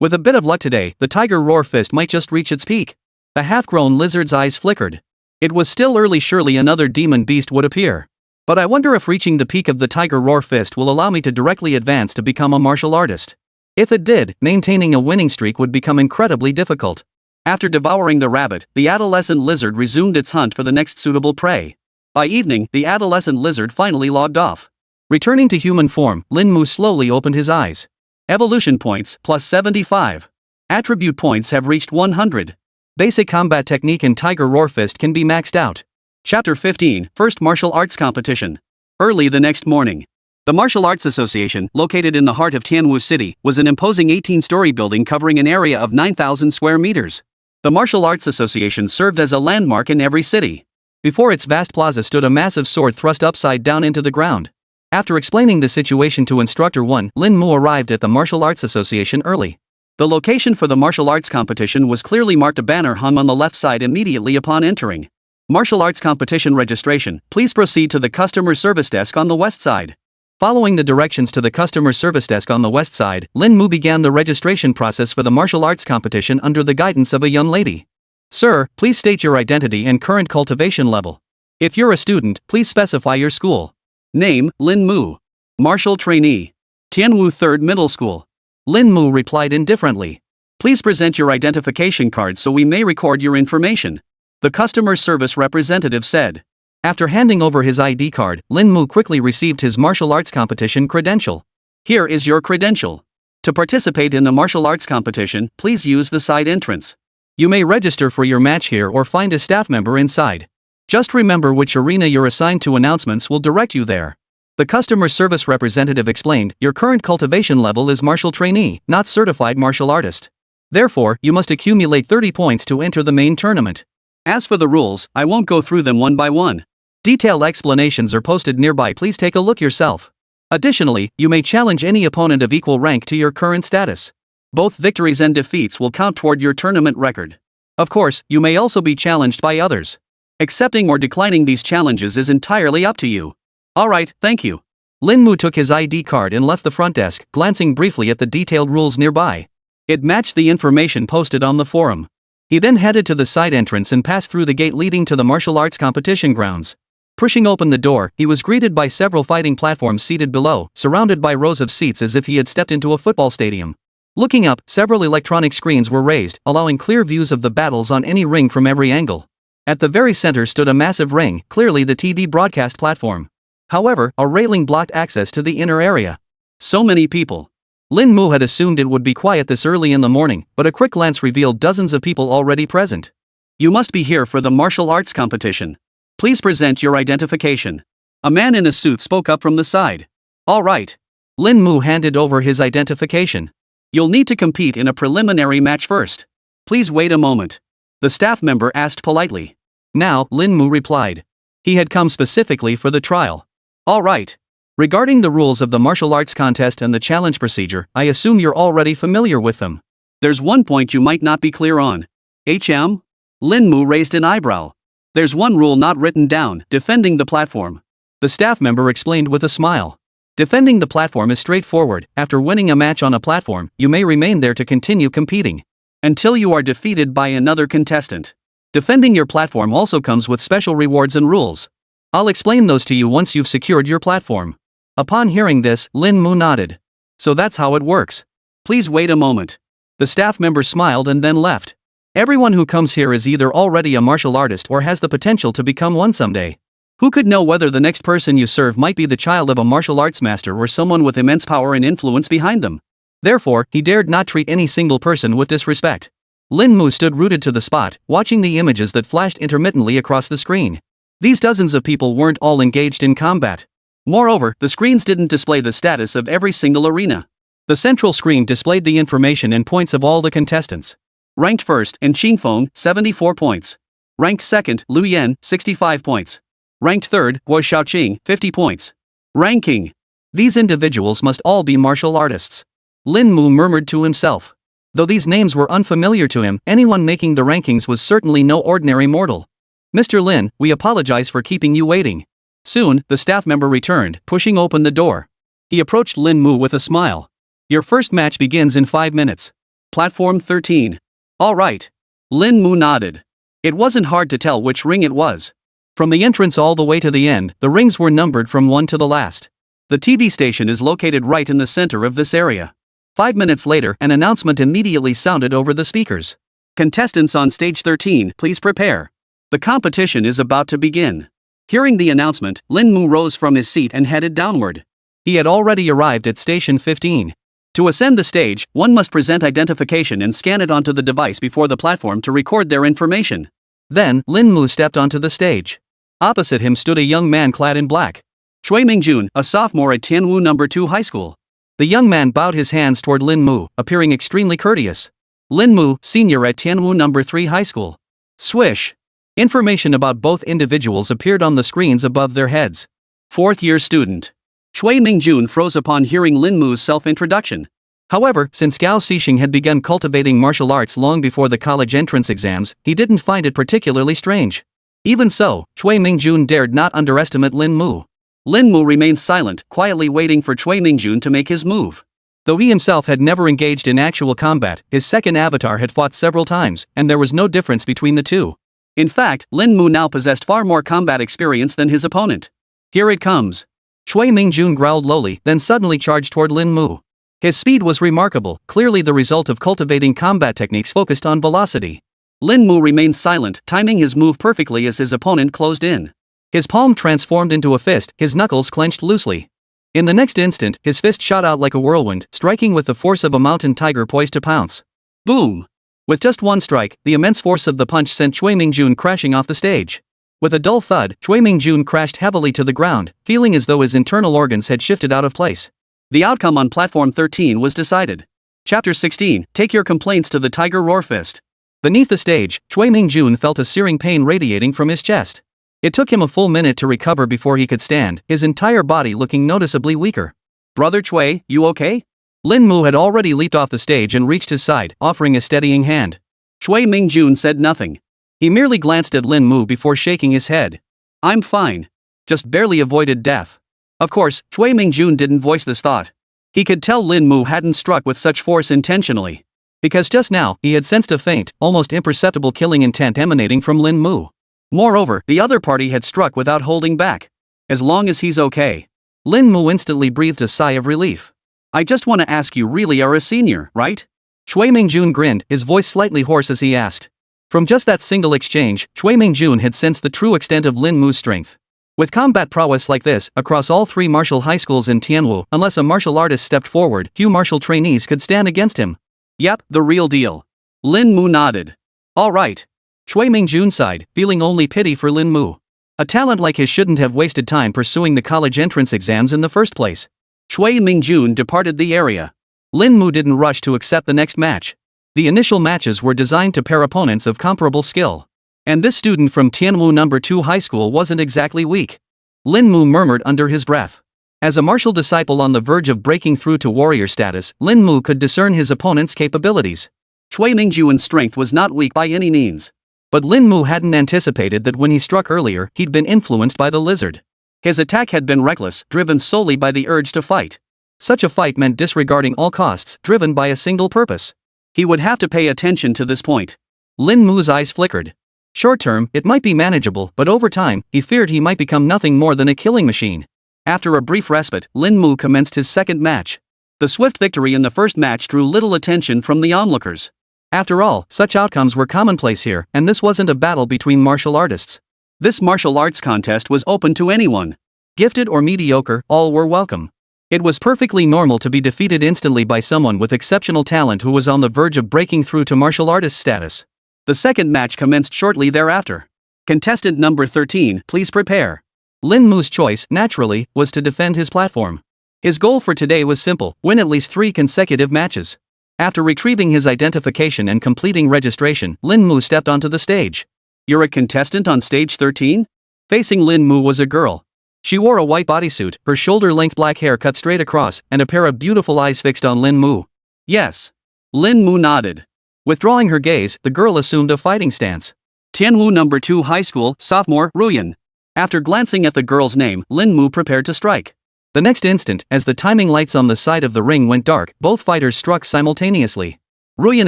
With a bit of luck today, the Tiger Roar Fist might just reach its peak. The half-grown lizard's eyes flickered. It was still early, surely another demon beast would appear. But I wonder if reaching the peak of the Tiger Roar Fist will allow me to directly advance to become a martial artist. If it did, maintaining a winning streak would become incredibly difficult. After devouring the rabbit, the adolescent lizard resumed its hunt for the next suitable prey. By evening, the adolescent lizard finally logged off. Returning to human form, Lin Mu slowly opened his eyes. Evolution points, plus 75. Attribute points have reached 100. Basic combat technique in Tiger Roar Fist can be maxed out. Chapter 15, First Martial Arts Competition. Early the next morning. The Martial Arts Association, located in the heart of Tianwu City, was an imposing 18-story building covering an area of 9,000 square meters. The Martial Arts Association served as a landmark in every city. Before its vast plaza stood a massive sword thrust upside down into the ground. After explaining the situation to Instructor 1, Lin Mu arrived at the Martial Arts Association early. The location for the martial arts competition was clearly marked. A banner hung on the left side immediately upon entering. Martial Arts Competition Registration, please proceed to the Customer Service Desk on the west side. Following the directions to the Customer Service Desk on the west side, Lin Mu began the registration process for the martial arts competition under the guidance of a young lady. Sir, please state your identity and current cultivation level. If you're a student, please specify your school. Name, Lin Mu. Martial Trainee. Tianwu 3rd Middle School. Lin Mu replied indifferently. Please present your identification card so we may record your information. The customer service representative said. After handing over his ID card, Lin Mu quickly received his martial arts competition credential. Here is your credential. To participate in the martial arts competition, please use the side entrance. You may register for your match here or find a staff member inside. Just remember which arena you're assigned to. Announcements will direct you there. The customer service representative explained, your current cultivation level is martial trainee, not certified martial artist. Therefore, you must accumulate 30 points to enter the main tournament. As for the rules, I won't go through them one by one. Detailed explanations are posted nearby, please take a look yourself. Additionally, you may challenge any opponent of equal rank to your current status. Both victories and defeats will count toward your tournament record. Of course, you may also be challenged by others. Accepting or declining these challenges is entirely up to you. Alright, thank you. Lin Mu took his ID card and left the front desk, glancing briefly at the detailed rules nearby. It matched the information posted on the forum. He then headed to the side entrance and passed through the gate leading to the martial arts competition grounds. Pushing open the door, he was greeted by several fighting platforms seated below, surrounded by rows of seats as if he had stepped into a football stadium. Looking up, several electronic screens were raised, allowing clear views of the battles on any ring from every angle. At the very center stood a massive ring, clearly the TV broadcast platform. However, a railing blocked access to the inner area. So many people. Lin Mu had assumed it would be quiet this early in the morning, but a quick glance revealed dozens of people already present. You must be here for the martial arts competition. Please present your identification. A man in a suit spoke up from the side. All right. Lin Mu handed over his identification. You'll need to compete in a preliminary match first. Please wait a moment. The staff member asked politely. Now, Lin Mu replied. He had come specifically for the trial. All right. Regarding the rules of the martial arts contest and the challenge procedure, I assume you're already familiar with them. There's one point you might not be clear on. Lin Mu raised an eyebrow. There's one rule not written down, defending the platform. The staff member explained with a smile. Defending the platform is straightforward. After winning a match on a platform, you may remain there to continue competing until you are defeated by another contestant. Defending your platform also comes with special rewards and rules. I'll explain those to you once you've secured your platform. Upon hearing this, Lin Mu nodded. So that's how it works. Please wait a moment. The staff member smiled and then left. Everyone who comes here is either already a martial artist or has the potential to become one someday. Who could know whether the next person you serve might be the child of a martial arts master or someone with immense power and influence behind them? Therefore, he dared not treat any single person with disrespect. Lin Mu stood rooted to the spot, watching the images that flashed intermittently across the screen. These dozens of people weren't all engaged in combat. Moreover, the screens didn't display the status of every single arena. The central screen displayed the information and points of all the contestants. Ranked first, En Qingfeng, 74 points. Ranked second, Lu Yan, 65 points. Ranked third, Guo Xiaoqing, 50 points. Ranking. These individuals must all be martial artists. Lin Mu murmured to himself. Though these names were unfamiliar to him, anyone making the rankings was certainly no ordinary mortal. Mr. Lin, we apologize for keeping you waiting. Soon, the staff member returned, pushing open the door. He approached Lin Mu with a smile. Your first match begins in 5 minutes. Platform 13. All right. Lin Mu nodded. It wasn't hard to tell which ring it was. From the entrance all the way to the end, the rings were numbered from one to the last. The TV station is located right in the center of this area. 5 minutes later, an announcement immediately sounded over the speakers. Contestants on stage 13, please prepare. The competition is about to begin. Hearing the announcement, Lin Mu rose from his seat and headed downward. He had already arrived at station 15. To ascend the stage, one must present identification and scan it onto the device before the platform to record their information. Then, Lin Mu stepped onto the stage. Opposite him stood a young man clad in black. Chui Mingjun, a sophomore at Tianwu No. 2 High School. The young man bowed his hands toward Lin Mu, appearing extremely courteous. Lin Mu, senior at Tianwu No. 3 High School. Swish. Information about both individuals appeared on the screens above their heads. Fourth-year student. Chui Mingjun froze upon hearing Lin Mu's self-introduction. However, since Gao Xixing had begun cultivating martial arts long before the college entrance exams, he didn't find it particularly strange. Even so, Chui Mingjun dared not underestimate Lin Mu. Lin Mu remained silent, quietly waiting for Chui Mingjun to make his move. Though he himself had never engaged in actual combat, his second avatar had fought several times, and there was no difference between the two. In fact, Lin Mu now possessed far more combat experience than his opponent. Here it comes. Chui Mingjun growled lowly, then suddenly charged toward Lin Mu. His speed was remarkable, clearly the result of cultivating combat techniques focused on velocity. Lin Mu remained silent, timing his move perfectly as his opponent closed in. His palm transformed into a fist, his knuckles clenched loosely. In the next instant, his fist shot out like a whirlwind, striking with the force of a mountain tiger poised to pounce. Boom! With just one strike, the immense force of the punch sent Chui Mingjun crashing off the stage. With a dull thud, Chui Mingjun crashed heavily to the ground, feeling as though his internal organs had shifted out of place. The outcome on Platform 13 was decided. Chapter 16, Take Your Complaints to the Tiger Roar Fist. Beneath the stage, Chui Mingjun felt a searing pain radiating from his chest. It took him a full minute to recover before he could stand, his entire body looking noticeably weaker. Brother Chui, you okay? Lin Mu had already leaped off the stage and reached his side, offering a steadying hand. Chui Mingjun said nothing. He merely glanced at Lin Mu before shaking his head. I'm fine. Just barely avoided death. Of course, Chui Mingjun didn't voice this thought. He could tell Lin Mu hadn't struck with such force intentionally. Because just now, he had sensed a faint, almost imperceptible killing intent emanating from Lin Mu. Moreover, the other party had struck without holding back. As long as he's okay. Lin Mu instantly breathed a sigh of relief. I just want to ask, you really are a senior, right? Shui Mingjun grinned, his voice slightly hoarse as he asked. From just that single exchange, Shui Mingjun had sensed the true extent of Lin Mu's strength. With combat prowess like this, across all three martial high schools in Tianwu, unless a martial artist stepped forward, few martial trainees could stand against him. Yep, the real deal. Lin Mu nodded. Alright. Shui Mingjun sighed, feeling only pity for Lin Mu. A talent like his shouldn't have wasted time pursuing the college entrance exams in the first place. Shui Mingjun departed the area. Lin Mu didn't rush to accept the next match. The initial matches were designed to pair opponents of comparable skill. And this student from Tianwu No. 2 High School wasn't exactly weak. Lin Mu murmured under his breath. As a martial disciple on the verge of breaking through to warrior status, Lin Mu could discern his opponent's capabilities. Shui Mingjun's strength was not weak by any means. But Lin Mu hadn't anticipated that when he struck earlier, he'd been influenced by the lizard. His attack had been reckless, driven solely by the urge to fight. Such a fight meant disregarding all costs, driven by a single purpose. He would have to pay attention to this point. Lin Mu's eyes flickered. Short term, it might be manageable, but over time, he feared he might become nothing more than a killing machine. After a brief respite, Lin Mu commenced his second match. The swift victory in the first match drew little attention from the onlookers. After all, such outcomes were commonplace here, and this wasn't a battle between martial artists. This martial arts contest was open to anyone. Gifted or mediocre, all were welcome. It was perfectly normal to be defeated instantly by someone with exceptional talent who was on the verge of breaking through to martial artist status. The second match commenced shortly thereafter. Contestant number 13, please prepare. Lin Mu's choice, naturally, was to defend his platform. His goal for today was simple: win at least 3 consecutive matches. After retrieving his identification and completing registration, Lin Mu stepped onto the stage. You're a contestant on stage 13? Facing Lin Mu was a girl. She wore a white bodysuit, her shoulder-length black hair cut straight across, and a pair of beautiful eyes fixed on Lin Mu. Yes. Lin Mu nodded. Withdrawing her gaze, the girl assumed a fighting stance. Tianwu No. 2 High School, sophomore, Ruyan. After glancing at the girl's name, Lin Mu prepared to strike. The next instant, as the timing lights on the side of the ring went dark, both fighters struck simultaneously. Ruyan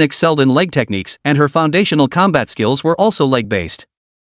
excelled in leg techniques, and her foundational combat skills were also leg-based.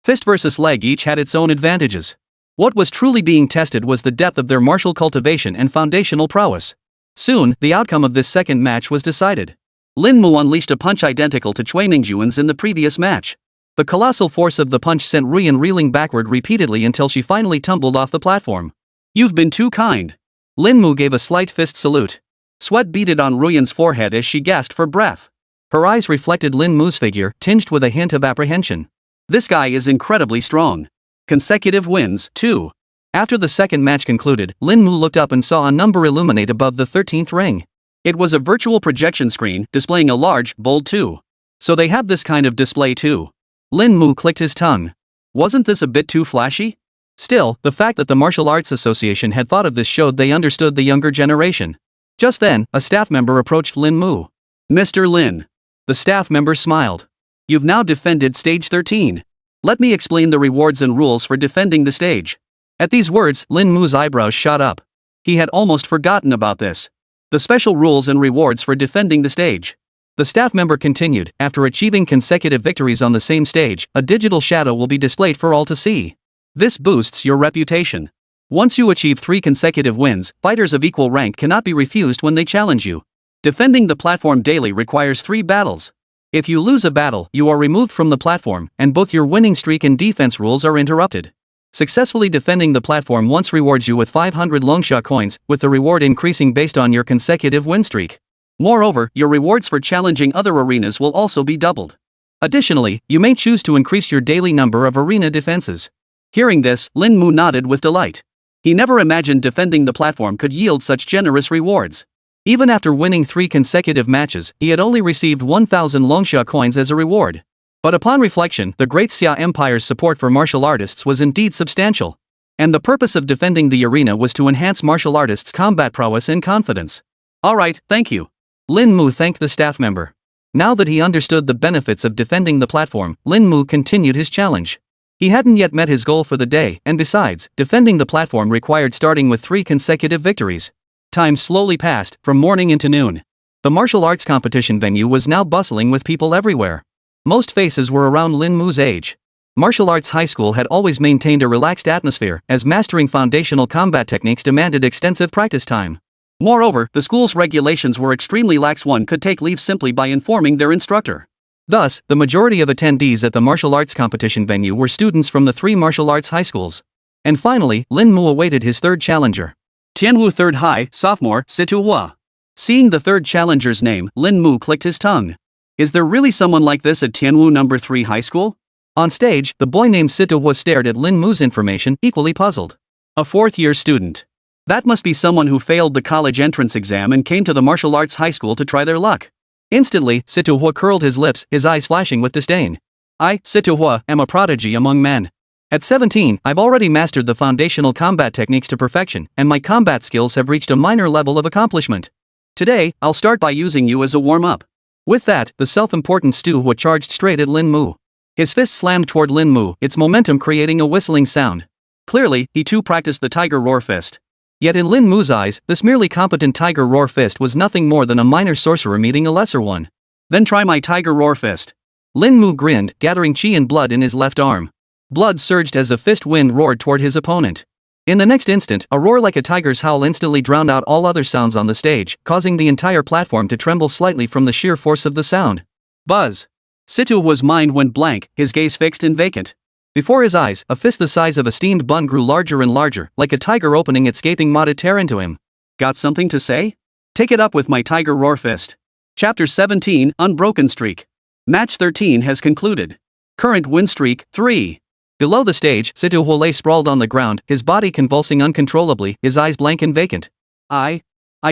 Fist versus leg each had its own advantages. What was truly being tested was the depth of their martial cultivation and foundational prowess. Soon, the outcome of this second match was decided. Lin Mu unleashed a punch identical to Shui Mingjun's in the previous match. The colossal force of the punch sent Ruyan reeling backward repeatedly until she finally tumbled off the platform. You've been too kind. Lin Mu gave a slight fist salute. Sweat beaded on Ruyan's forehead as she gasped for breath. Her eyes reflected Lin Mu's figure, tinged with a hint of apprehension. This guy is incredibly strong. Consecutive wins, too. After the second match concluded, Lin Mu looked up and saw a number illuminate above the 13th ring. It was a virtual projection screen, displaying a large, bold 2. So they have this kind of display too. Lin Mu clicked his tongue. Wasn't this a bit too flashy? Still, the fact that the Martial Arts Association had thought of this showed they understood the younger generation. Just then, a staff member approached Lin Mu. Mr. Lin. The staff member smiled. You've now defended stage 13. Let me explain the rewards and rules for defending the stage. At these words, Lin Mu's eyebrows shot up. He had almost forgotten about this. The special rules and rewards for defending the stage. The staff member continued, after achieving consecutive victories on the same stage, a digital shadow will be displayed for all to see. This boosts your reputation. Once you achieve 3 consecutive wins, fighters of equal rank cannot be refused when they challenge you. Defending the platform daily requires 3 battles. If you lose a battle, you are removed from the platform, and both your winning streak and defense rules are interrupted. Successfully defending the platform once rewards you with 500 longsha coins, with the reward increasing based on your consecutive win streak. Moreover, your rewards for challenging other arenas will also be doubled. Additionally, you may choose to increase your daily number of arena defenses. Hearing this, Lin Mu nodded with delight. He never imagined defending the platform could yield such generous rewards. Even after winning 3 consecutive matches, he had only received 1,000 longsha coins as a reward. But upon reflection, the Great Xia Empire's support for martial artists was indeed substantial. And the purpose of defending the arena was to enhance martial artists' combat prowess and confidence. Alright, thank you. Lin Mu thanked the staff member. Now that he understood the benefits of defending the platform, Lin Mu continued his challenge. He hadn't yet met his goal for the day, and besides, defending the platform required starting with 3 consecutive victories. Time slowly passed, from morning into noon. The martial arts competition venue was now bustling with people everywhere. Most faces were around Lin Mu's age. Martial arts high school had always maintained a relaxed atmosphere, as mastering foundational combat techniques demanded extensive practice time. Moreover, the school's regulations were extremely lax. One could take leave simply by informing their instructor. Thus, the majority of attendees at the martial arts competition venue were students from the 3 martial arts high schools. And finally, Lin Mu awaited his third challenger. Tianwu 3rd High, sophomore, Situ Hua. Seeing the third challenger's name, Lin Mu clicked his tongue. Is there really someone like this at Tianwu number 3 high school? On stage, the boy named Situ Hua stared at Lin Mu's information, equally puzzled. A 4th-year student. That must be someone who failed the college entrance exam and came to the martial arts high school to try their luck. Instantly, Situ Hua curled his lips, his eyes flashing with disdain. I, Situ Hua, am a prodigy among men. At 17, I've already mastered the foundational combat techniques to perfection, and my combat skills have reached a minor level of accomplishment. Today, I'll start by using you as a warm-up. With that, the self-important Situ Hua charged straight at Lin Mu. His fist slammed toward Lin Mu, its momentum creating a whistling sound. Clearly, he too practiced the tiger roar fist. Yet in Lin Mu's eyes, this merely competent tiger roar fist was nothing more than a minor sorcerer meeting a lesser one. Then try my tiger roar fist. Lin Mu grinned, gathering chi and blood in his left arm. Blood surged as a fist wind roared toward his opponent. In the next instant, a roar like a tiger's howl instantly drowned out all other sounds on the stage, causing the entire platform to tremble slightly from the sheer force of the sound. Buzz. Situ Hua's mind went blank, his gaze fixed and vacant. Before his eyes, a fist the size of a steamed bun grew larger and larger, like a tiger opening its gaping maw to tear into him. Got something to say? Take it up with my tiger roar fist. Chapter 17, Unbroken Streak. Match 13 has concluded. Current win streak, 3. Below the stage, Situ Hua lay sprawled on the ground, his body convulsing uncontrollably, his eyes blank and vacant. I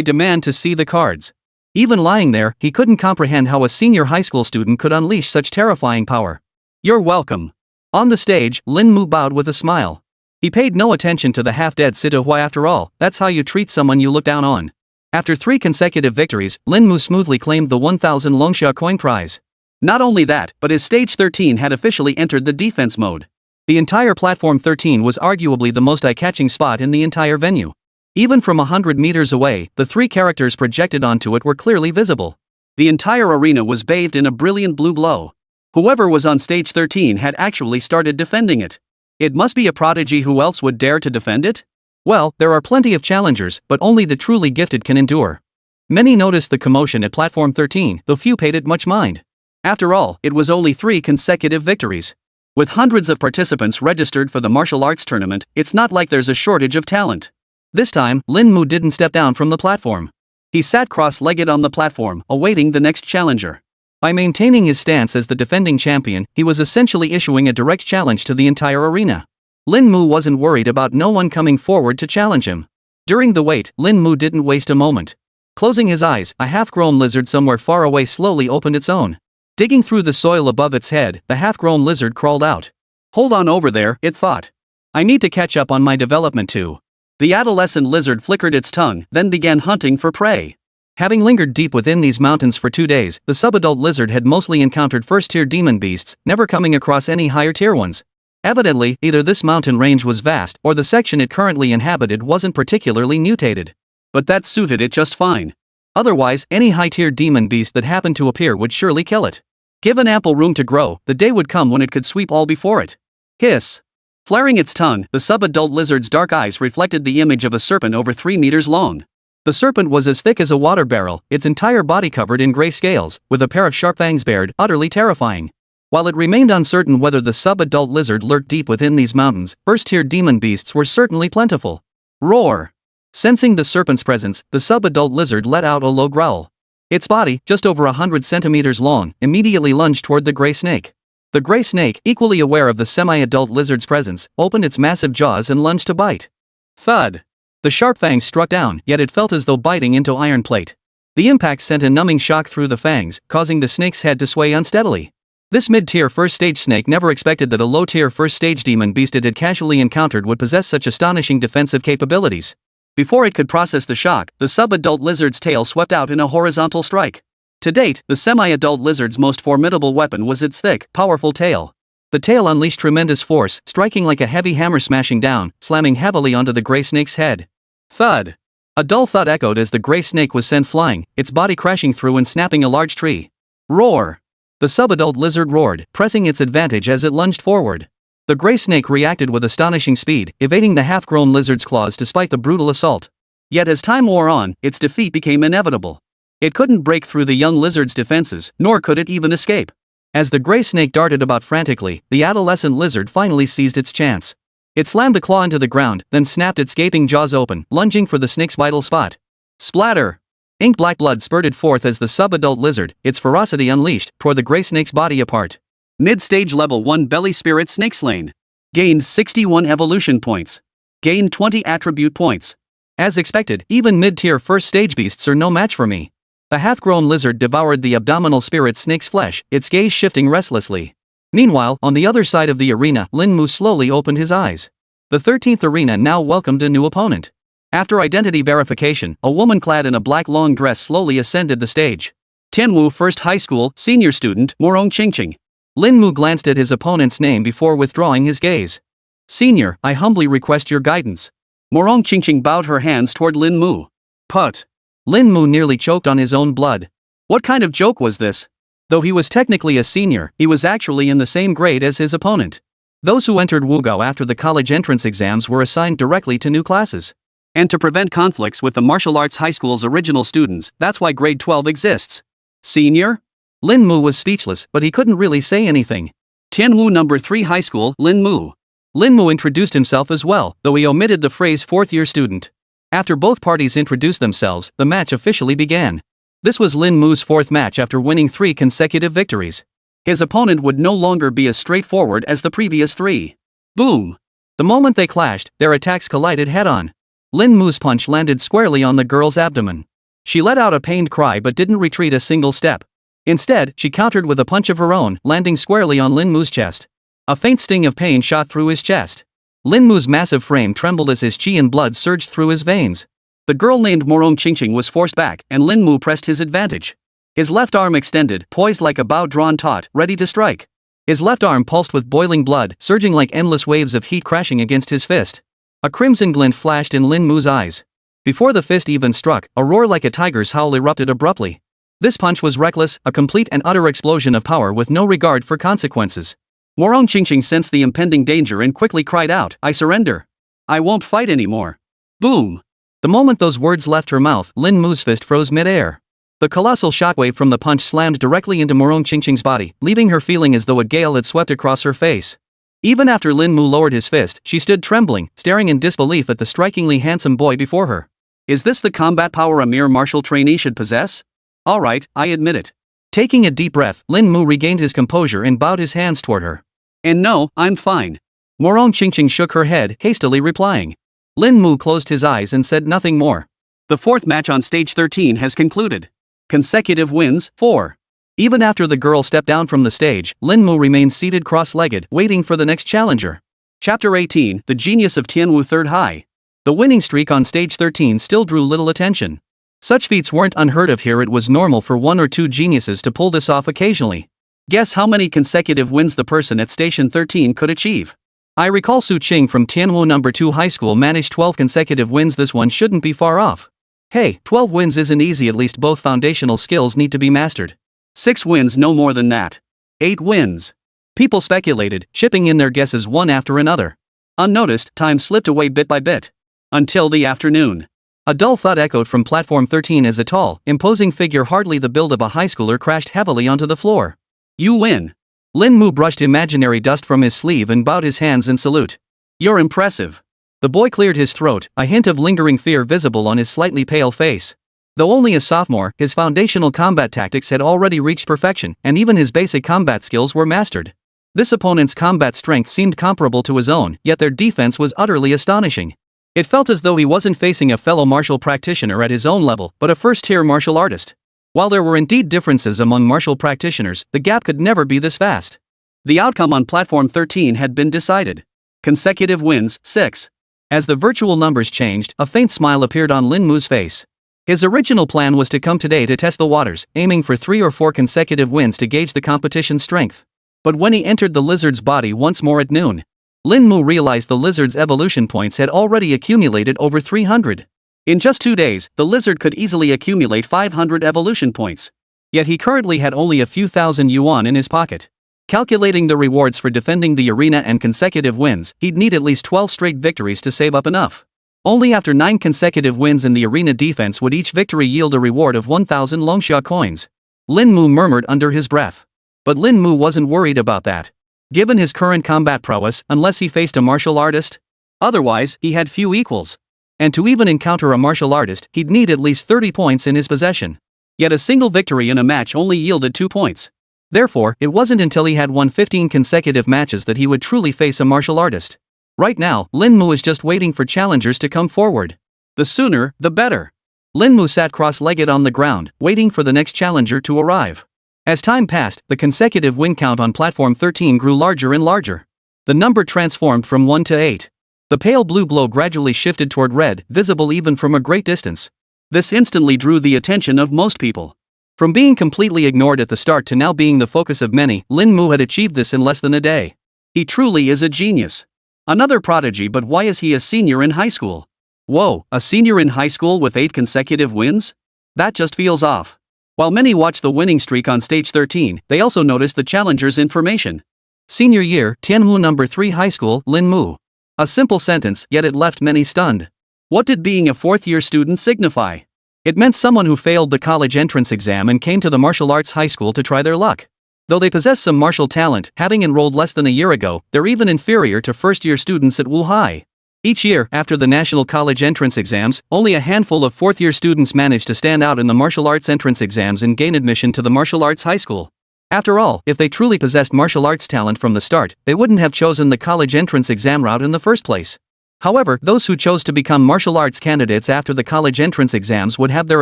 demand to see the cards. Even lying there, he couldn't comprehend how a senior high school student could unleash such terrifying power. You're welcome. On the stage, Lin Mu bowed with a smile. He paid no attention to the half-dead Situ Hua. After all, that's how you treat someone you look down on. After 3 consecutive victories, Lin Mu smoothly claimed the 1,000 Longsha coin prize. Not only that, but his stage 13 had officially entered the defense mode. The entire platform 13 was arguably the most eye-catching spot in the entire venue. Even from 100 meters away, the 3 characters projected onto it were clearly visible. The entire arena was bathed in a brilliant blue glow. Whoever was on stage 13 had actually started defending it. It must be a prodigy. Who else would dare to defend it? Well, there are plenty of challengers, but only the truly gifted can endure. Many noticed the commotion at platform 13, though few paid it much mind. After all, it was only 3 consecutive victories. With hundreds of participants registered for the martial arts tournament, it's not like there's a shortage of talent. This time, Lin Mu didn't step down from the platform. He sat cross-legged on the platform, awaiting the next challenger. By maintaining his stance as the defending champion, he was essentially issuing a direct challenge to the entire arena. Lin Mu wasn't worried about no one coming forward to challenge him. During the wait, Lin Mu didn't waste a moment. Closing his eyes, a half-grown lizard somewhere far away slowly opened its own. Digging through the soil above its head, the half-grown lizard crawled out. Hold on over there, it thought. I need to catch up on my development too. The adolescent lizard flickered its tongue, then began hunting for prey. Having lingered deep within these mountains for 2 days, the subadult lizard had mostly encountered first-tier demon beasts, never coming across any higher-tier ones. Evidently, either this mountain range was vast, or the section it currently inhabited wasn't particularly mutated. But that suited it just fine. Otherwise, any high-tier demon beast that happened to appear would surely kill it. Given ample room to grow, the day would come when it could sweep all before it. Hiss. Flaring its tongue, the subadult lizard's dark eyes reflected the image of a serpent over 3 meters long. The serpent was as thick as a water barrel, its entire body covered in gray scales, with a pair of sharp fangs bared, utterly terrifying. While it remained uncertain whether the subadult lizard lurked deep within these mountains, first-tier demon beasts were certainly plentiful. Roar. Sensing the serpent's presence, the subadult lizard let out a low growl. Its body, just over 100 centimeters long, immediately lunged toward the gray snake. The gray snake, equally aware of the semi-adult lizard's presence, opened its massive jaws and lunged to bite. Thud. The sharp fangs struck down, yet it felt as though biting into iron plate. The impact sent a numbing shock through the fangs, causing the snake's head to sway unsteadily. This mid-tier first-stage snake never expected that a low-tier first-stage demon beast it had casually encountered would possess such astonishing defensive capabilities. Before it could process the shock, the subadult lizard's tail swept out in a horizontal strike. To date, the semi-adult lizard's most formidable weapon was its thick, powerful tail. The tail unleashed tremendous force, striking like a heavy hammer smashing down, slamming heavily onto the gray snake's head. Thud. A dull thud echoed as the gray snake was sent flying, its body crashing through and snapping a large tree. Roar! The subadult lizard roared, pressing its advantage as it lunged forward. The gray snake reacted with astonishing speed, evading the half-grown lizard's claws despite the brutal assault. Yet as time wore on, its defeat became inevitable. It couldn't break through the young lizard's defenses, nor could it even escape. As the gray snake darted about frantically, the adolescent lizard finally seized its chance. It slammed a claw into the ground, then snapped its gaping jaws open, lunging for the snake's vital spot. Splatter! Ink-black blood spurted forth as the subadult lizard, its ferocity unleashed, tore the gray snake's body apart. Mid-stage level 1 belly spirit snake slain. Gained 61 evolution points. Gained 20 attribute points. As expected, even mid-tier first stage beasts are no match for me. The half-grown lizard devoured the abdominal spirit snake's flesh, its gaze shifting restlessly. Meanwhile, on the other side of the arena, Lin Mu slowly opened his eyes. The 13th arena now welcomed a new opponent. After identity verification, a woman clad in a black long dress slowly ascended the stage. Tianwu First High School, senior student, Morong Qingqing. Lin Mu glanced at his opponent's name before withdrawing his gaze. Senior, I humbly request your guidance. Morong Qingqing bowed her hands toward Lin Mu. Put. Lin Mu nearly choked on his own blood. What kind of joke was this? Though he was technically a senior, he was actually in the same grade as his opponent. Those who entered Wugao after the college entrance exams were assigned directly to new classes. And to prevent conflicts with the martial arts high school's original students, that's why grade 12 exists. Senior? Lin Mu was speechless, but he couldn't really say anything. Tianwu number 3 High School, Lin Mu. Lin Mu introduced himself as well, though he omitted the phrase fourth-year student. After both parties introduced themselves, the match officially began. This was Lin Mu's fourth match after winning 3 consecutive victories. His opponent would no longer be as straightforward as the previous 3. Boom! The moment they clashed, their attacks collided head-on. Lin Mu's punch landed squarely on the girl's abdomen. She let out a pained cry but didn't retreat a single step. Instead, she countered with a punch of her own, landing squarely on Lin Mu's chest. A faint sting of pain shot through his chest. Lin Mu's massive frame trembled as his chi and blood surged through his veins. The girl named Morong Qingqing was forced back, and Lin Mu pressed his advantage. His left arm extended, poised like a bow drawn taut, ready to strike. His left arm pulsed with boiling blood, surging like endless waves of heat crashing against his fist. A crimson glint flashed in Lin Mu's eyes. Before the fist even struck, a roar like a tiger's howl erupted abruptly. This punch was reckless, a complete and utter explosion of power with no regard for consequences. Morong Qingqing sensed the impending danger and quickly cried out, I surrender. I won't fight anymore. Boom! The moment those words left her mouth, Lin Mu's fist froze mid-air. The colossal shockwave from the punch slammed directly into Morong Qingqing's body, leaving her feeling as though a gale had swept across her face. Even after Lin Mu lowered his fist, she stood trembling, staring in disbelief at the strikingly handsome boy before her. Is this the combat power a mere martial trainee should possess? Alright, I admit it. Taking a deep breath, Lin Mu regained his composure and bowed his hands toward her. And no, I'm fine. Morong Qingqing shook her head, hastily replying. Lin Mu closed his eyes and said nothing more. The fourth match on stage 13 has concluded. Consecutive wins, 4. Even after the girl stepped down from the stage, Lin Mu remained seated cross-legged, waiting for the next challenger. Chapter 18, The Genius of Tianwu Third High. The winning streak on stage 13 still drew little attention. Such feats weren't unheard of here. It was normal for 1 or 2 geniuses to pull this off occasionally. Guess how many consecutive wins the person at station 13 could achieve? I recall Su Qing from Tianwu number 2 High School managed 12 consecutive wins. This one shouldn't be far off. Hey, 12 wins isn't easy. At least both foundational skills need to be mastered. 6 wins, no more than that. 8 wins. People speculated, chipping in their guesses one after another. Unnoticed, time slipped away bit by bit. Until the afternoon. A dull thud echoed from platform 13 as a tall, imposing figure hardly the build of a high schooler crashed heavily onto the floor. You win. Lin Mu brushed imaginary dust from his sleeve and bowed his hands in salute. You're impressive. The boy cleared his throat, a hint of lingering fear visible on his slightly pale face. Though only a sophomore, his foundational combat tactics had already reached perfection, and even his basic combat skills were mastered. This opponent's combat strength seemed comparable to his own, yet their defense was utterly astonishing. It felt as though he wasn't facing a fellow martial practitioner at his own level, but a first-tier martial artist. While there were indeed differences among martial practitioners, the gap could never be this vast. The outcome on platform 13 had been decided. Consecutive wins, 6. As the virtual numbers changed, a faint smile appeared on Lin Mu's face. His original plan was to come today to test the waters, aiming for 3 or 4 consecutive wins to gauge the competition's strength. But when he entered the lizard's body once more at noon, Lin Mu realized the lizard's evolution points had already accumulated over 300. In just 2 days, the lizard could easily accumulate 500 evolution points. Yet he currently had only a few thousand yuan in his pocket. Calculating the rewards for defending the arena and consecutive wins, he'd need at least 12 straight victories to save up enough. Only after 9 consecutive wins in the arena defense would each victory yield a reward of 1,000 longsha coins. Lin Mu murmured under his breath. But Lin Mu wasn't worried about that. Given his current combat prowess, unless he faced a martial artist? Otherwise, he had few equals. And to even encounter a martial artist, he'd need at least 30 points in his possession. Yet a single victory in a match only yielded 2 points. Therefore, it wasn't until he had won 15 consecutive matches that he would truly face a martial artist. Right now, Lin Mu is just waiting for challengers to come forward. The sooner, the better. Lin Mu sat cross-legged on the ground, waiting for the next challenger to arrive. As time passed, the consecutive win count on platform 13 grew larger and larger. The number transformed from 1 to 8. The pale blue glow gradually shifted toward red, visible even from a great distance. This instantly drew the attention of most people. From being completely ignored at the start to now being the focus of many, Lin Mu had achieved this in less than a day. He truly is a genius. Another prodigy, but why is he a senior in high school? Whoa, a senior in high school with 8 consecutive wins? That just feels off. While many watched the winning streak on stage 13, they also noticed the challenger's information. Senior year, Tianmu number 3 high school, Lin Mu. A simple sentence, yet it left many stunned. What did being a fourth-year student signify? It meant someone who failed the college entrance exam and came to the martial arts high school to try their luck. Though they possess some martial talent, having enrolled less than a year ago, they're even inferior to first-year students at Wu High. Each year, after the national college entrance exams, only a handful of fourth-year students manage to stand out in the martial arts entrance exams and gain admission to the martial arts high school. After all, if they truly possessed martial arts talent from the start, they wouldn't have chosen the college entrance exam route in the first place. However, those who chose to become martial arts candidates after the college entrance exams would have their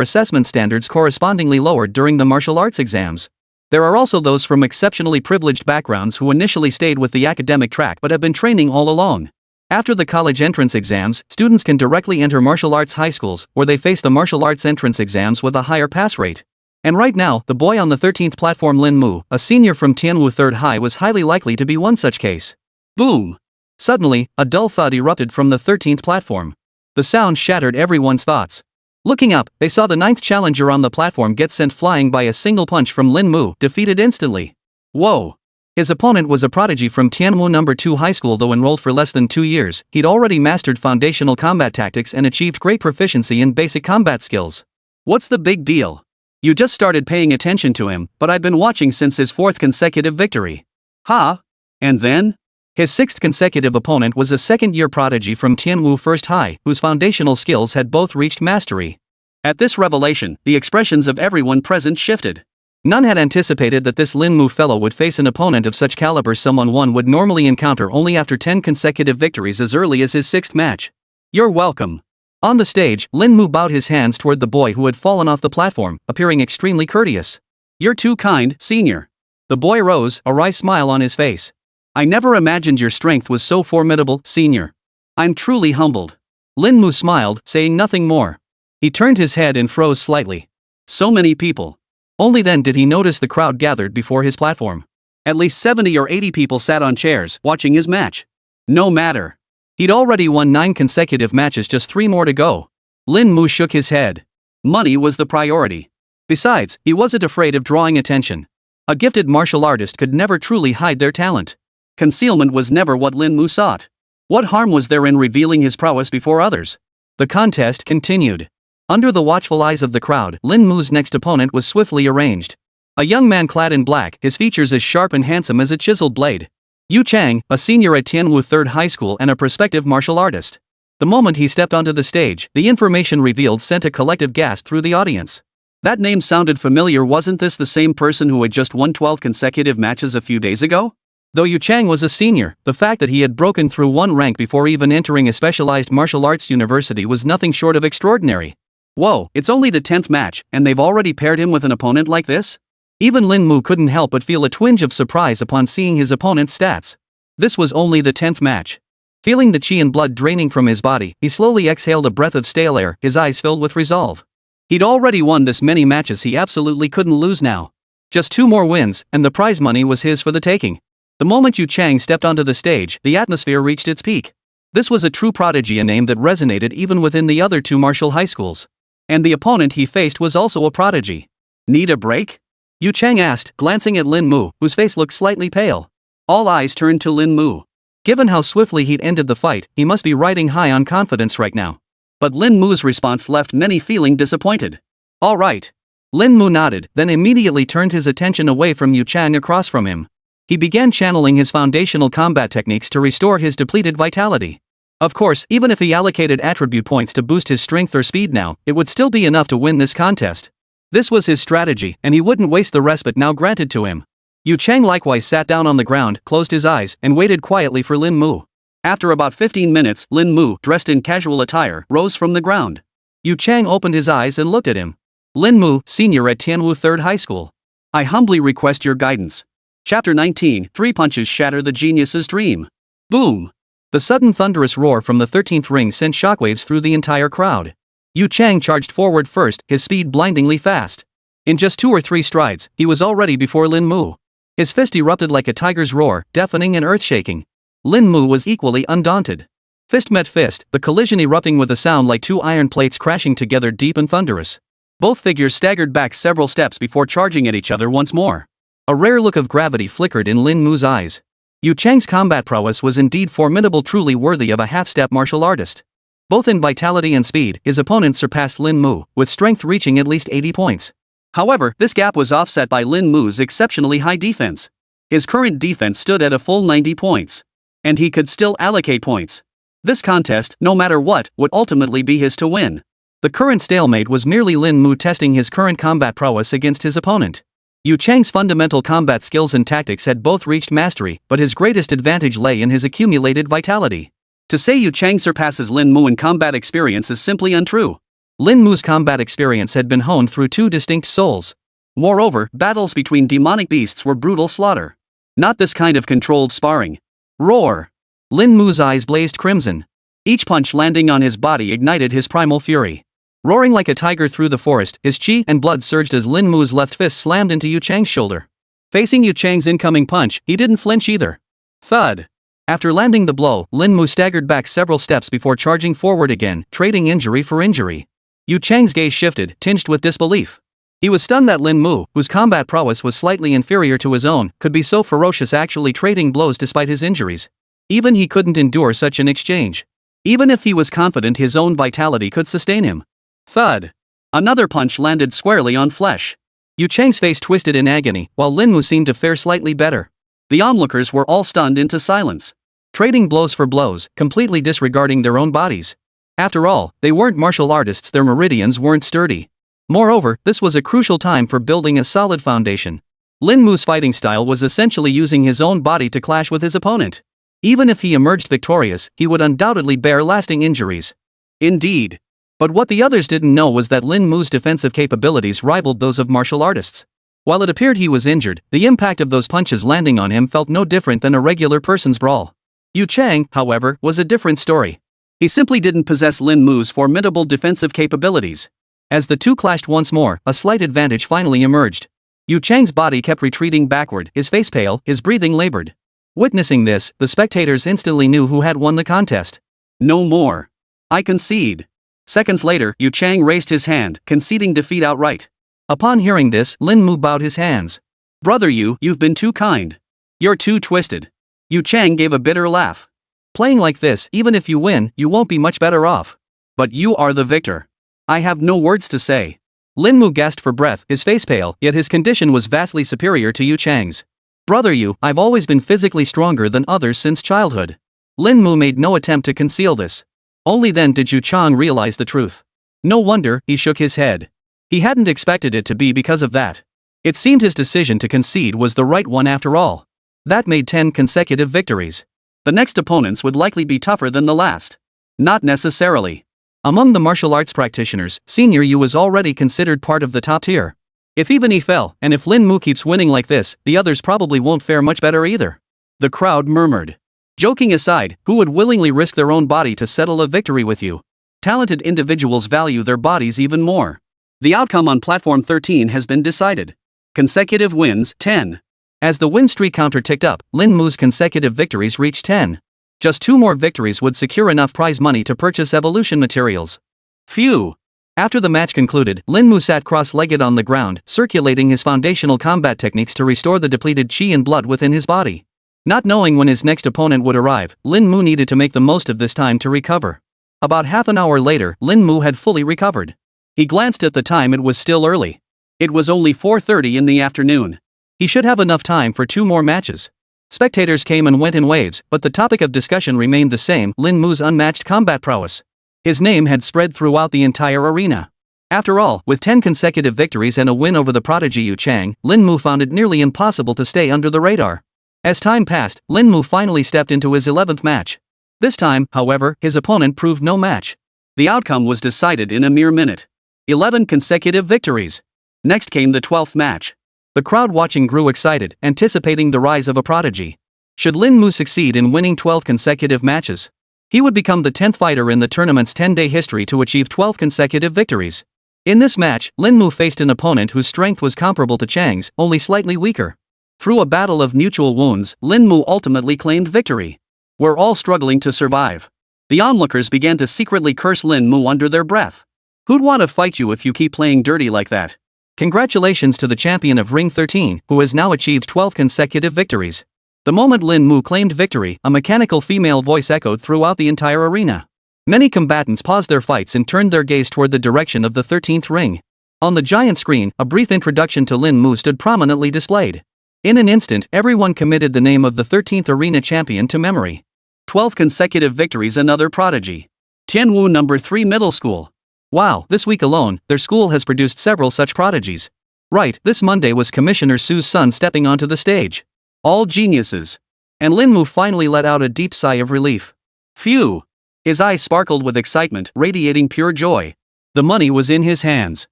assessment standards correspondingly lowered during the martial arts exams. There are also those from exceptionally privileged backgrounds who initially stayed with the academic track but have been training all along. After the college entrance exams, students can directly enter martial arts high schools, where they face the martial arts entrance exams with a higher pass rate. And right now, the boy on the 13th platform, Lin Mu, a senior from Tianwu 3rd High, was highly likely to be one such case. Boom! Suddenly, a dull thud erupted from the 13th platform. The sound shattered everyone's thoughts. Looking up, they saw the 9th challenger on the platform get sent flying by a single punch from Lin Mu, defeated instantly. Whoa! His opponent was a prodigy from Tianmu number 2 high school. Though enrolled for less than 2 years, he'd already mastered foundational combat tactics and achieved great proficiency in basic combat skills. What's the big deal? You just started paying attention to him, but I've been watching since his 4th consecutive victory. Ha! And then? His 6th consecutive opponent was a second-year prodigy from Tianwu 1st High, whose foundational skills had both reached mastery. At this revelation, the expressions of everyone present shifted. None had anticipated that this Lin Mu fellow would face an opponent of such caliber, someone one would normally encounter only after 10 consecutive victories as early as his 6th match. You're welcome. On the stage, Lin Mu bowed his hands toward the boy who had fallen off the platform, appearing extremely courteous. You're too kind, senior. The boy rose, a wry smile on his face. I never imagined your strength was so formidable, senior. I'm truly humbled. Lin Mu smiled, saying nothing more. He turned his head and froze slightly. So many people. Only then did he notice the crowd gathered before his platform. At least 70 or 80 people sat on chairs, watching his match. No matter. He'd already won 9 consecutive matches, just 3 more to go. Lin Mu shook his head. Money was the priority. Besides, he wasn't afraid of drawing attention. A gifted martial artist could never truly hide their talent. Concealment was never what Lin Mu sought. What harm was there in revealing his prowess before others? The contest continued. Under the watchful eyes of the crowd, Lin Mu's next opponent was swiftly arranged. A young man clad in black, his features as sharp and handsome as a chiseled blade. Yu Chang, a senior at Tianwu 3rd High School and a prospective martial artist. The moment he stepped onto the stage, the information revealed sent a collective gasp through the audience. That name sounded familiar. Wasn't this the same person who had just won 12 consecutive matches a few days ago? Though Yu Chang was a senior, the fact that he had broken through 1 rank before even entering a specialized martial arts university was nothing short of extraordinary. Whoa, it's only the 10th match, and they've already paired him with an opponent like this? Even Lin Mu couldn't help but feel a twinge of surprise upon seeing his opponent's stats. This was only the 10th match. Feeling the chi and blood draining from his body, he slowly exhaled a breath of stale air, his eyes filled with resolve. He'd already won this many matches, he absolutely couldn't lose now. Just 2 more wins, and the prize money was his for the taking. The moment Yu Chang stepped onto the stage, the atmosphere reached its peak. This was a true prodigy, a name that resonated even within the other two martial high schools. And the opponent he faced was also a prodigy. Need a break? Yu Chang asked, glancing at Lin Mu, whose face looked slightly pale. All eyes turned to Lin Mu. Given how swiftly he'd ended the fight, he must be riding high on confidence right now. But Lin Mu's response left many feeling disappointed. All right. Lin Mu nodded, then immediately turned his attention away from Yu Chang across from him. He began channeling his foundational combat techniques to restore his depleted vitality. Of course, even if he allocated attribute points to boost his strength or speed now, it would still be enough to win this contest. This was his strategy, and he wouldn't waste the respite now granted to him. Yu Chang likewise sat down on the ground, closed his eyes, and waited quietly for Lin Mu. After about 15 minutes, Lin Mu, dressed in casual attire, rose from the ground. Yu Chang opened his eyes and looked at him. Lin Mu, senior at Tianwu 3rd High School. I humbly request your guidance. Chapter 19, 3 punches shatter the genius's dream. Boom! The sudden thunderous roar from the 13th ring sent shockwaves through the entire crowd. Yu Chang charged forward first, his speed blindingly fast. In just 2 or 3 strides, he was already before Lin Mu. His fist erupted like a tiger's roar, deafening and earth-shaking. Lin Mu was equally undaunted. Fist met fist, the collision erupting with a sound like 2 iron plates crashing together, deep and thunderous. Both figures staggered back several steps before charging at each other once more. A rare look of gravity flickered in Lin Mu's eyes. Yu Chang's combat prowess was indeed formidable, truly worthy of a half-step martial artist. Both in vitality and speed, his opponent surpassed Lin Mu, with strength reaching at least 80 points. However, this gap was offset by Lin Mu's exceptionally high defense. His current defense stood at a full 90 points. And he could still allocate points. This contest, no matter what, would ultimately be his to win. The current stalemate was merely Lin Mu testing his current combat prowess against his opponent. Yu Chang's fundamental combat skills and tactics had both reached mastery, but his greatest advantage lay in his accumulated vitality. To say Yu Chang surpasses Lin Mu in combat experience is simply untrue. Lin Mu's combat experience had been honed through 2 distinct souls. Moreover, battles between demonic beasts were brutal slaughter. Not this kind of controlled sparring. Roar! Lin Mu's eyes blazed crimson. Each punch landing on his body ignited his primal fury. Roaring like a tiger through the forest, his chi and blood surged as Lin Mu's left fist slammed into Yu Chang's shoulder. Facing Yu Chang's incoming punch, he didn't flinch either. Thud! After landing the blow, Lin Mu staggered back several steps before charging forward again, trading injury for injury. Yu Chang's gaze shifted, tinged with disbelief. He was stunned that Lin Mu, whose combat prowess was slightly inferior to his own, could be so ferocious, actually trading blows despite his injuries. Even he couldn't endure such an exchange. Even if he was confident his own vitality could sustain him. Thud! Another punch landed squarely on flesh. Yu Chang's face twisted in agony, while Lin Mu seemed to fare slightly better. The onlookers were all stunned into silence. Trading blows for blows, completely disregarding their own bodies. After all, they weren't martial artists, their meridians weren't sturdy. Moreover, this was a crucial time for building a solid foundation. Lin Mu's fighting style was essentially using his own body to clash with his opponent. Even if he emerged victorious, he would undoubtedly bear lasting injuries. Indeed. But what the others didn't know was that Lin Mu's defensive capabilities rivaled those of martial artists. While it appeared he was injured, the impact of those punches landing on him felt no different than a regular person's brawl. Yu Chang, however, was a different story. He simply didn't possess Lin Mu's formidable defensive capabilities. As the two clashed once more, a slight advantage finally emerged. Yu Chang's body kept retreating backward, his face pale, his breathing labored. Witnessing this, the spectators instantly knew who had won the contest. No more. I concede. Seconds later, Yu Chang raised his hand, conceding defeat outright. Upon hearing this, Lin Mu bowed his hands. Brother Yu, you've been too kind. You're too twisted. Yu Chang gave a bitter laugh. Playing like this, even if you win, you won't be much better off. But you are the victor. I have no words to say. Lin Mu gasped for breath, his face pale, yet his condition was vastly superior to Yu Chang's. Brother Yu, I've always been physically stronger than others since childhood. Lin Mu made no attempt to conceal this. Only then did Yu Chang realize the truth. No wonder, he shook his head. He hadn't expected it to be because of that. It seemed his decision to concede was the right one after all. That made 10 consecutive victories. The next opponents would likely be tougher than the last. Not necessarily. Among the martial arts practitioners, Senior Yu was already considered part of the top tier. If even he fell, and if Lin Mu keeps winning like this, the others probably won't fare much better either. The crowd murmured. Joking aside, who would willingly risk their own body to settle a victory with you? Talented individuals value their bodies even more. The outcome on Platform 13 has been decided. Consecutive wins, 10. As the win streak counter ticked up, Lin Mu's consecutive victories reached 10. Just 2 more victories would secure enough prize money to purchase evolution materials. Phew! After the match concluded, Lin Mu sat cross-legged on the ground, circulating his foundational combat techniques to restore the depleted chi and blood within his body. Not knowing when his next opponent would arrive, Lin Mu needed to make the most of this time to recover. About half an hour later, Lin Mu had fully recovered. He glanced at the time. It was still early. It was only 4:30 in the afternoon. He should have enough time for 2 more matches. Spectators came and went in waves, but the topic of discussion remained the same: Lin Mu's unmatched combat prowess. His name had spread throughout the entire arena. After all, with 10 consecutive victories and a win over the prodigy Yu Chang, Lin Mu found it nearly impossible to stay under the radar. As time passed, Lin Mu finally stepped into his 11th match. This time, however, his opponent proved no match. The outcome was decided in a mere minute. 11 consecutive victories. Next came the 12th match. The crowd watching grew excited, anticipating the rise of a prodigy. Should Lin Mu succeed in winning 12 consecutive matches, he would become the 10th fighter in the tournament's 10-day history to achieve 12 consecutive victories. In this match, Lin Mu faced an opponent whose strength was comparable to Chang's, only slightly weaker. Through a battle of mutual wounds, Lin Mu ultimately claimed victory. We're all struggling to survive. The onlookers began to secretly curse Lin Mu under their breath. Who'd want to fight you if you keep playing dirty like that? Congratulations to the champion of Ring 13, who has now achieved 12 consecutive victories. The moment Lin Mu claimed victory, a mechanical female voice echoed throughout the entire arena. Many combatants paused their fights and turned their gaze toward the direction of the 13th ring. On the giant screen, a brief introduction to Lin Mu stood prominently displayed. In an instant, everyone committed the name of the 13th arena champion to memory. 12 consecutive victories, another prodigy. Tianwu No. 3 Middle School. Wow, this week alone, their school has produced several such prodigies. Right, this Monday was Commissioner Su's son stepping onto the stage. All geniuses. And Lin Mu finally let out a deep sigh of relief. Phew! His eyes sparkled with excitement, radiating pure joy. The money was in his hands.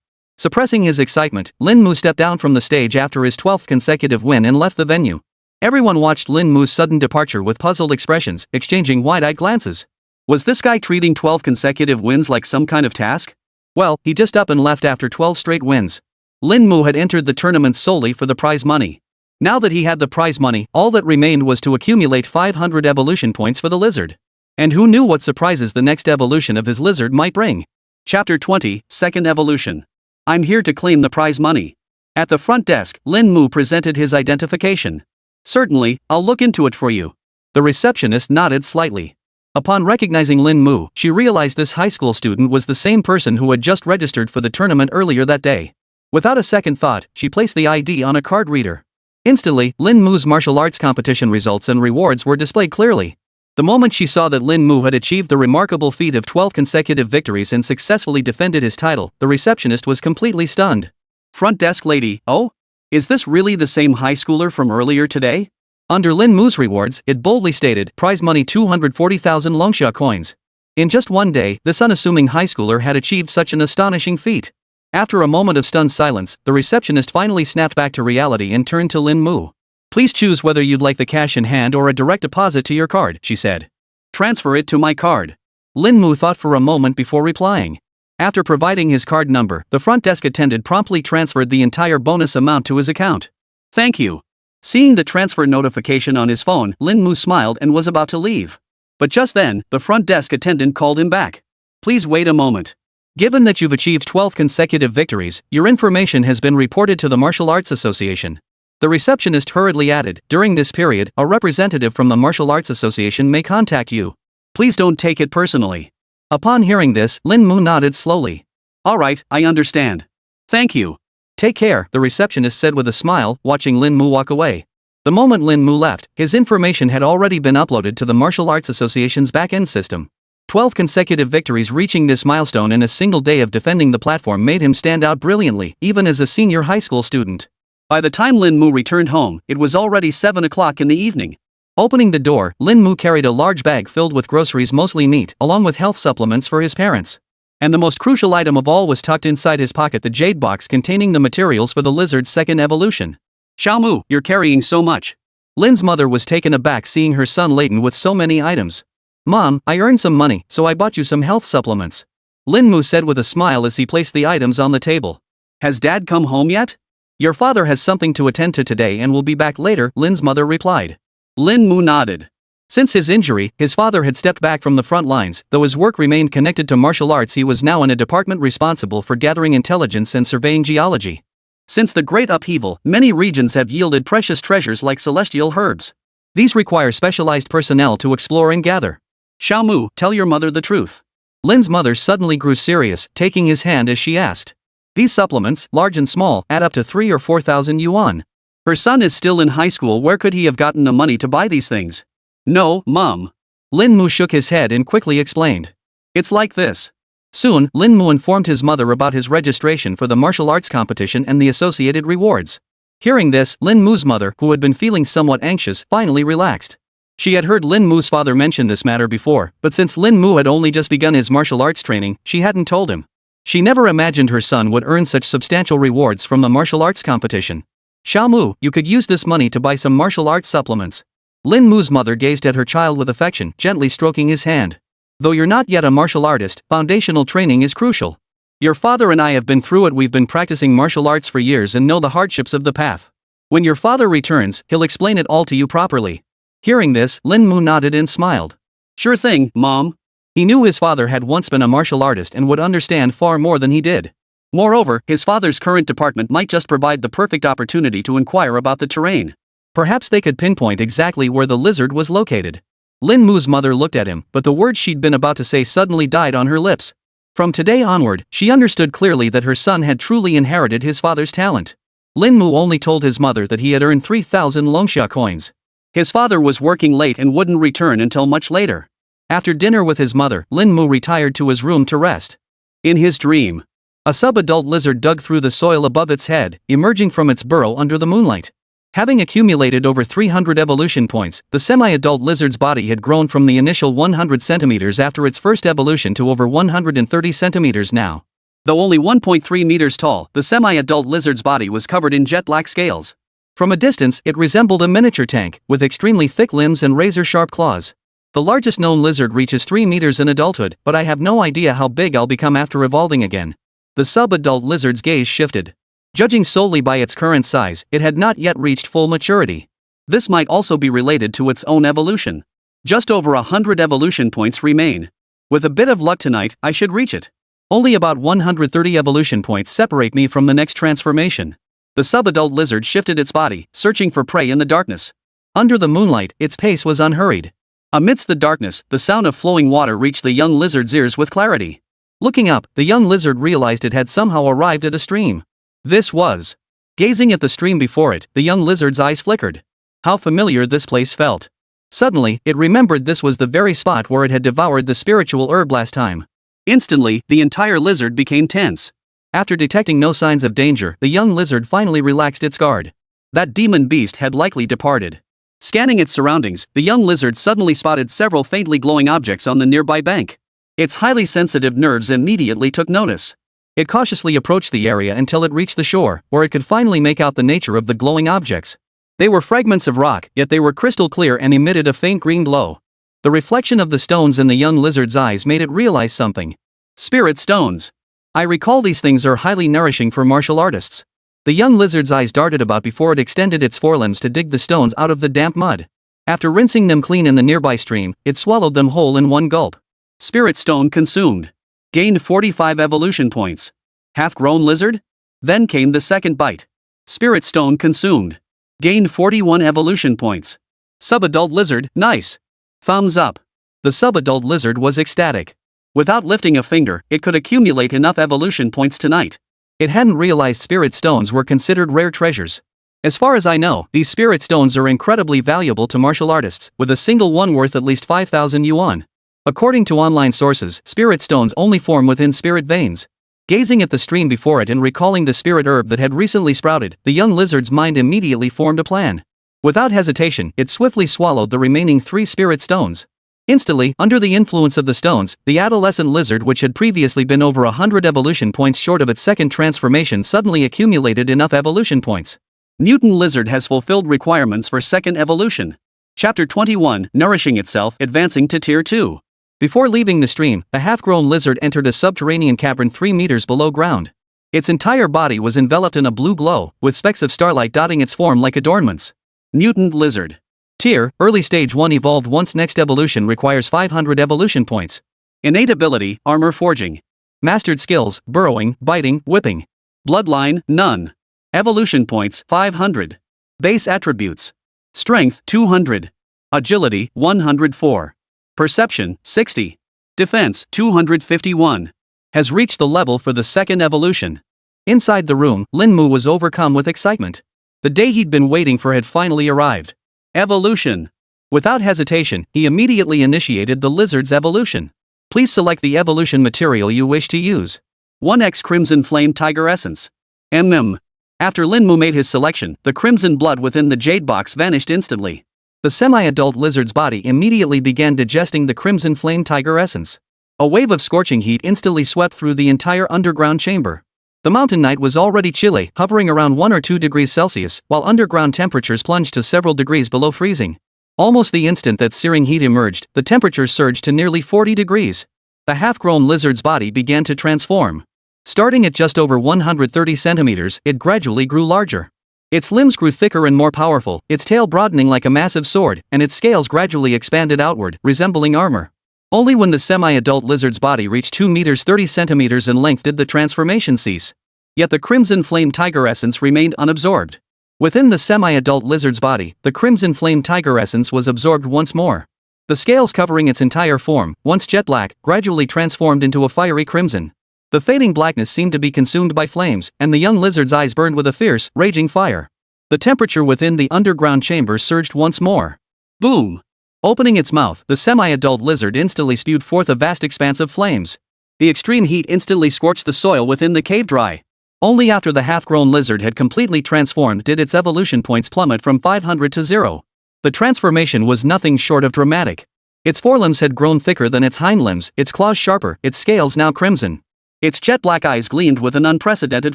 Suppressing his excitement, Lin Mu stepped down from the stage after his 12th consecutive win and left the venue. Everyone watched Lin Mu's sudden departure with puzzled expressions, exchanging wide-eyed glances. Was this guy treating 12 consecutive wins like some kind of task? Well, he just up and left after 12 straight wins. Lin Mu had entered the tournament solely for the prize money. Now that he had the prize money, all that remained was to accumulate 500 evolution points for the lizard. And who knew what surprises the next evolution of his lizard might bring? Chapter 20, Second Evolution. I'm here to claim the prize money. At the front desk, Lin Mu presented his identification. Certainly, I'll look into it for you. The receptionist nodded slightly. Upon recognizing Lin Mu, she realized this high school student was the same person who had just registered for the tournament earlier that day. Without a second thought, she placed the ID on a card reader. Instantly, Lin Mu's martial arts competition results and rewards were displayed clearly. The moment she saw that Lin Mu had achieved the remarkable feat of 12 consecutive victories and successfully defended his title, the receptionist was completely stunned. Front desk lady, oh? Is this really the same high schooler from earlier today? Under Lin Mu's rewards, it boldly stated, prize money 240,000 Longsha coins. In just one day, this unassuming high schooler had achieved such an astonishing feat. After a moment of stunned silence, the receptionist finally snapped back to reality and turned to Lin Mu. Please choose whether you'd like the cash in hand or a direct deposit to your card, she said. Transfer it to my card. Lin Mu thought for a moment before replying. After providing his card number, the front desk attendant promptly transferred the entire bonus amount to his account. Thank you. Seeing the transfer notification on his phone, Lin Mu smiled and was about to leave. But just then, the front desk attendant called him back. Please wait a moment. Given that you've achieved 12 consecutive victories, your information has been reported to the Martial Arts Association. The receptionist hurriedly added, during this period, a representative from the Martial Arts Association may contact you. Please don't take it personally. Upon hearing this, Lin Mu nodded slowly. Alright, I understand. Thank you. Take care, the receptionist said with a smile, watching Lin Mu walk away. The moment Lin Mu left, his information had already been uploaded to the Martial Arts Association's back-end system. 12 consecutive victories. Reaching this milestone in a single day of defending the platform made him stand out brilliantly, even as a senior high school student. By the time Lin Mu returned home, it was already 7 o'clock in the evening. Opening the door, Lin Mu carried a large bag filled with groceries, mostly meat, along with health supplements for his parents. And the most crucial item of all was tucked inside his pocket, the jade box containing the materials for the lizard's second evolution. Xiaomu, you're carrying so much. Lin's mother was taken aback seeing her son laden with so many items. Mom, I earned some money, so I bought you some health supplements. Lin Mu said with a smile as he placed the items on the table. Has Dad come home yet? Your father has something to attend to today and will be back later, Lin's mother replied. Lin Mu nodded. Since his injury, his father had stepped back from the front lines. Though his work remained connected to martial arts, he was now in a department responsible for gathering intelligence and surveying geology. Since the Great Upheaval, many regions have yielded precious treasures like celestial herbs. These require specialized personnel to explore and gather. Xiao Mu, tell your mother the truth. Lin's mother suddenly grew serious, taking his hand as she asked. These supplements, large and small, add up to 3,000 or 4,000 yuan. Her son is still in high school. Where could he have gotten the money to buy these things? No, Mom. Lin Mu shook his head and quickly explained. It's like this. Soon, Lin Mu informed his mother about his registration for the martial arts competition and the associated rewards. Hearing this, Lin Mu's mother, who had been feeling somewhat anxious, finally relaxed. She had heard Lin Mu's father mention this matter before, but since Lin Mu had only just begun his martial arts training, she hadn't told him. She never imagined her son would earn such substantial rewards from the martial arts competition. Xiao Mu, you could use this money to buy some martial arts supplements. Lin Mu's mother gazed at her child with affection, gently stroking his hand. Though you're not yet a martial artist, foundational training is crucial. Your father and I have been through it. We've been practicing martial arts for years and know the hardships of the path. When your father returns, he'll explain it all to you properly. Hearing this, Lin Mu nodded and smiled. Sure thing, Mom. He knew his father had once been a martial artist and would understand far more than he did. Moreover, his father's current department might just provide the perfect opportunity to inquire about the terrain. Perhaps they could pinpoint exactly where the lizard was located. Lin Mu's mother looked at him, but the words she'd been about to say suddenly died on her lips. From today onward, she understood clearly that her son had truly inherited his father's talent. Lin Mu only told his mother that he had earned 3,000 Longxia coins. His father was working late and wouldn't return until much later. After dinner with his mother, Lin Mu retired to his room to rest. In his dream, a sub-adult lizard dug through the soil above its head, emerging from its burrow under the moonlight. Having accumulated over 300 evolution points, the semi-adult lizard's body had grown from the initial 100 centimeters after its first evolution to over 130 centimeters now. Though only 1.3 meters tall, the semi-adult lizard's body was covered in jet-black scales. From a distance, it resembled a miniature tank, with extremely thick limbs and razor-sharp claws. The largest known lizard reaches 3 meters in adulthood, but I have no idea how big I'll become after evolving again. The sub-adult lizard's gaze shifted. Judging solely by its current size, it had not yet reached full maturity. This might also be related to its own evolution. Just over 100 evolution points remain. With a bit of luck tonight, I should reach it. Only about 130 evolution points separate me from the next transformation. The sub-adult lizard shifted its body, searching for prey in the darkness. Under the moonlight, its pace was unhurried. Amidst the darkness, the sound of flowing water reached the young lizard's ears with clarity. Looking up, the young lizard realized it had somehow arrived at a stream. This was. Gazing at the stream before it, the young lizard's eyes flickered. How familiar this place felt. Suddenly, it remembered this was the very spot where it had devoured the spiritual herb last time. Instantly, the entire lizard became tense. After detecting no signs of danger, the young lizard finally relaxed its guard. That demon beast had likely departed. Scanning its surroundings, the young lizard suddenly spotted several faintly glowing objects on the nearby bank. Its highly sensitive nerves immediately took notice. It cautiously approached the area until it reached the shore, where it could finally make out the nature of the glowing objects. They were fragments of rock, yet they were crystal clear and emitted a faint green glow. The reflection of the stones in the young lizard's eyes made it realize something. Spirit stones. I recall these things are highly nourishing for martial artists. The young lizard's eyes darted about before it extended its forelimbs to dig the stones out of the damp mud. After rinsing them clean in the nearby stream, it swallowed them whole in one gulp. Spirit stone consumed. Gained 45 evolution points. Half-grown lizard? Then came the second bite. Spirit stone consumed. Gained 41 evolution points. Sub-adult lizard, nice. Thumbs up. The sub-adult lizard was ecstatic. Without lifting a finger, it could accumulate enough evolution points tonight. It hadn't realized spirit stones were considered rare treasures. As far as I know, these spirit stones are incredibly valuable to martial artists, with a single one worth at least 5,000 yuan. According to online sources, spirit stones only form within spirit veins. Gazing at the stream before it and recalling the spirit herb that had recently sprouted, the young lizard's mind immediately formed a plan. Without hesitation, it swiftly swallowed the remaining 3 spirit stones. Instantly, under the influence of the stones, the adolescent lizard, which had previously been over 100 evolution points short of its second transformation, suddenly accumulated enough evolution points. Mutant lizard has fulfilled requirements for second evolution. Chapter 21, Nourishing itself, advancing to Tier 2. Before leaving the stream, a half-grown lizard entered a subterranean cavern 3 meters below ground. Its entire body was enveloped in a blue glow, with specks of starlight dotting its form like adornments. Mutant lizard. Tier, Early Stage 1 evolved once next evolution requires 500 evolution points. Innate ability, armor forging. Mastered skills, burrowing, biting, whipping. Bloodline, none. Evolution points, 500. Base attributes. Strength, 200. Agility, 104. Perception, 60. Defense, 251. Has reached the level for the second evolution. Inside the room, Lin Mu was overcome with excitement. The day he'd been waiting for had finally arrived. Evolution. Without hesitation, he immediately initiated the lizard's evolution. Please select the evolution material you wish to use. 1x Crimson Flame Tiger Essence. After Lin Mu made his selection, the crimson blood within the jade box vanished instantly. The semi-adult lizard's body immediately began digesting the crimson flame tiger essence. A wave of scorching heat instantly swept through the entire underground chamber. The mountain night was already chilly, hovering around 1 or 2 degrees Celsius, while underground temperatures plunged to several degrees below freezing. Almost the instant that searing heat emerged, the temperature surged to nearly 40 degrees. The half-grown lizard's body began to transform. Starting at just over 130 centimeters, it gradually grew larger. Its limbs grew thicker and more powerful, its tail broadening like a massive sword, and its scales gradually expanded outward, resembling armor. Only when the semi-adult lizard's body reached 2 meters 30 centimeters in length did the transformation cease. Yet the crimson flame tiger essence remained unabsorbed. Within the semi-adult lizard's body, the crimson flame tiger essence was absorbed once more. The scales covering its entire form, once jet black, gradually transformed into a fiery crimson. The fading blackness seemed to be consumed by flames, and the young lizard's eyes burned with a fierce, raging fire. The temperature within the underground chamber surged once more. Boom! Opening its mouth, the semi-adult lizard instantly spewed forth a vast expanse of flames. The extreme heat instantly scorched the soil within the cave dry. Only after the half-grown lizard had completely transformed did its evolution points plummet from 500 to 0. The transformation was nothing short of dramatic. Its forelimbs had grown thicker than its hind limbs, its claws sharper, its scales now crimson. Its jet-black eyes gleamed with an unprecedented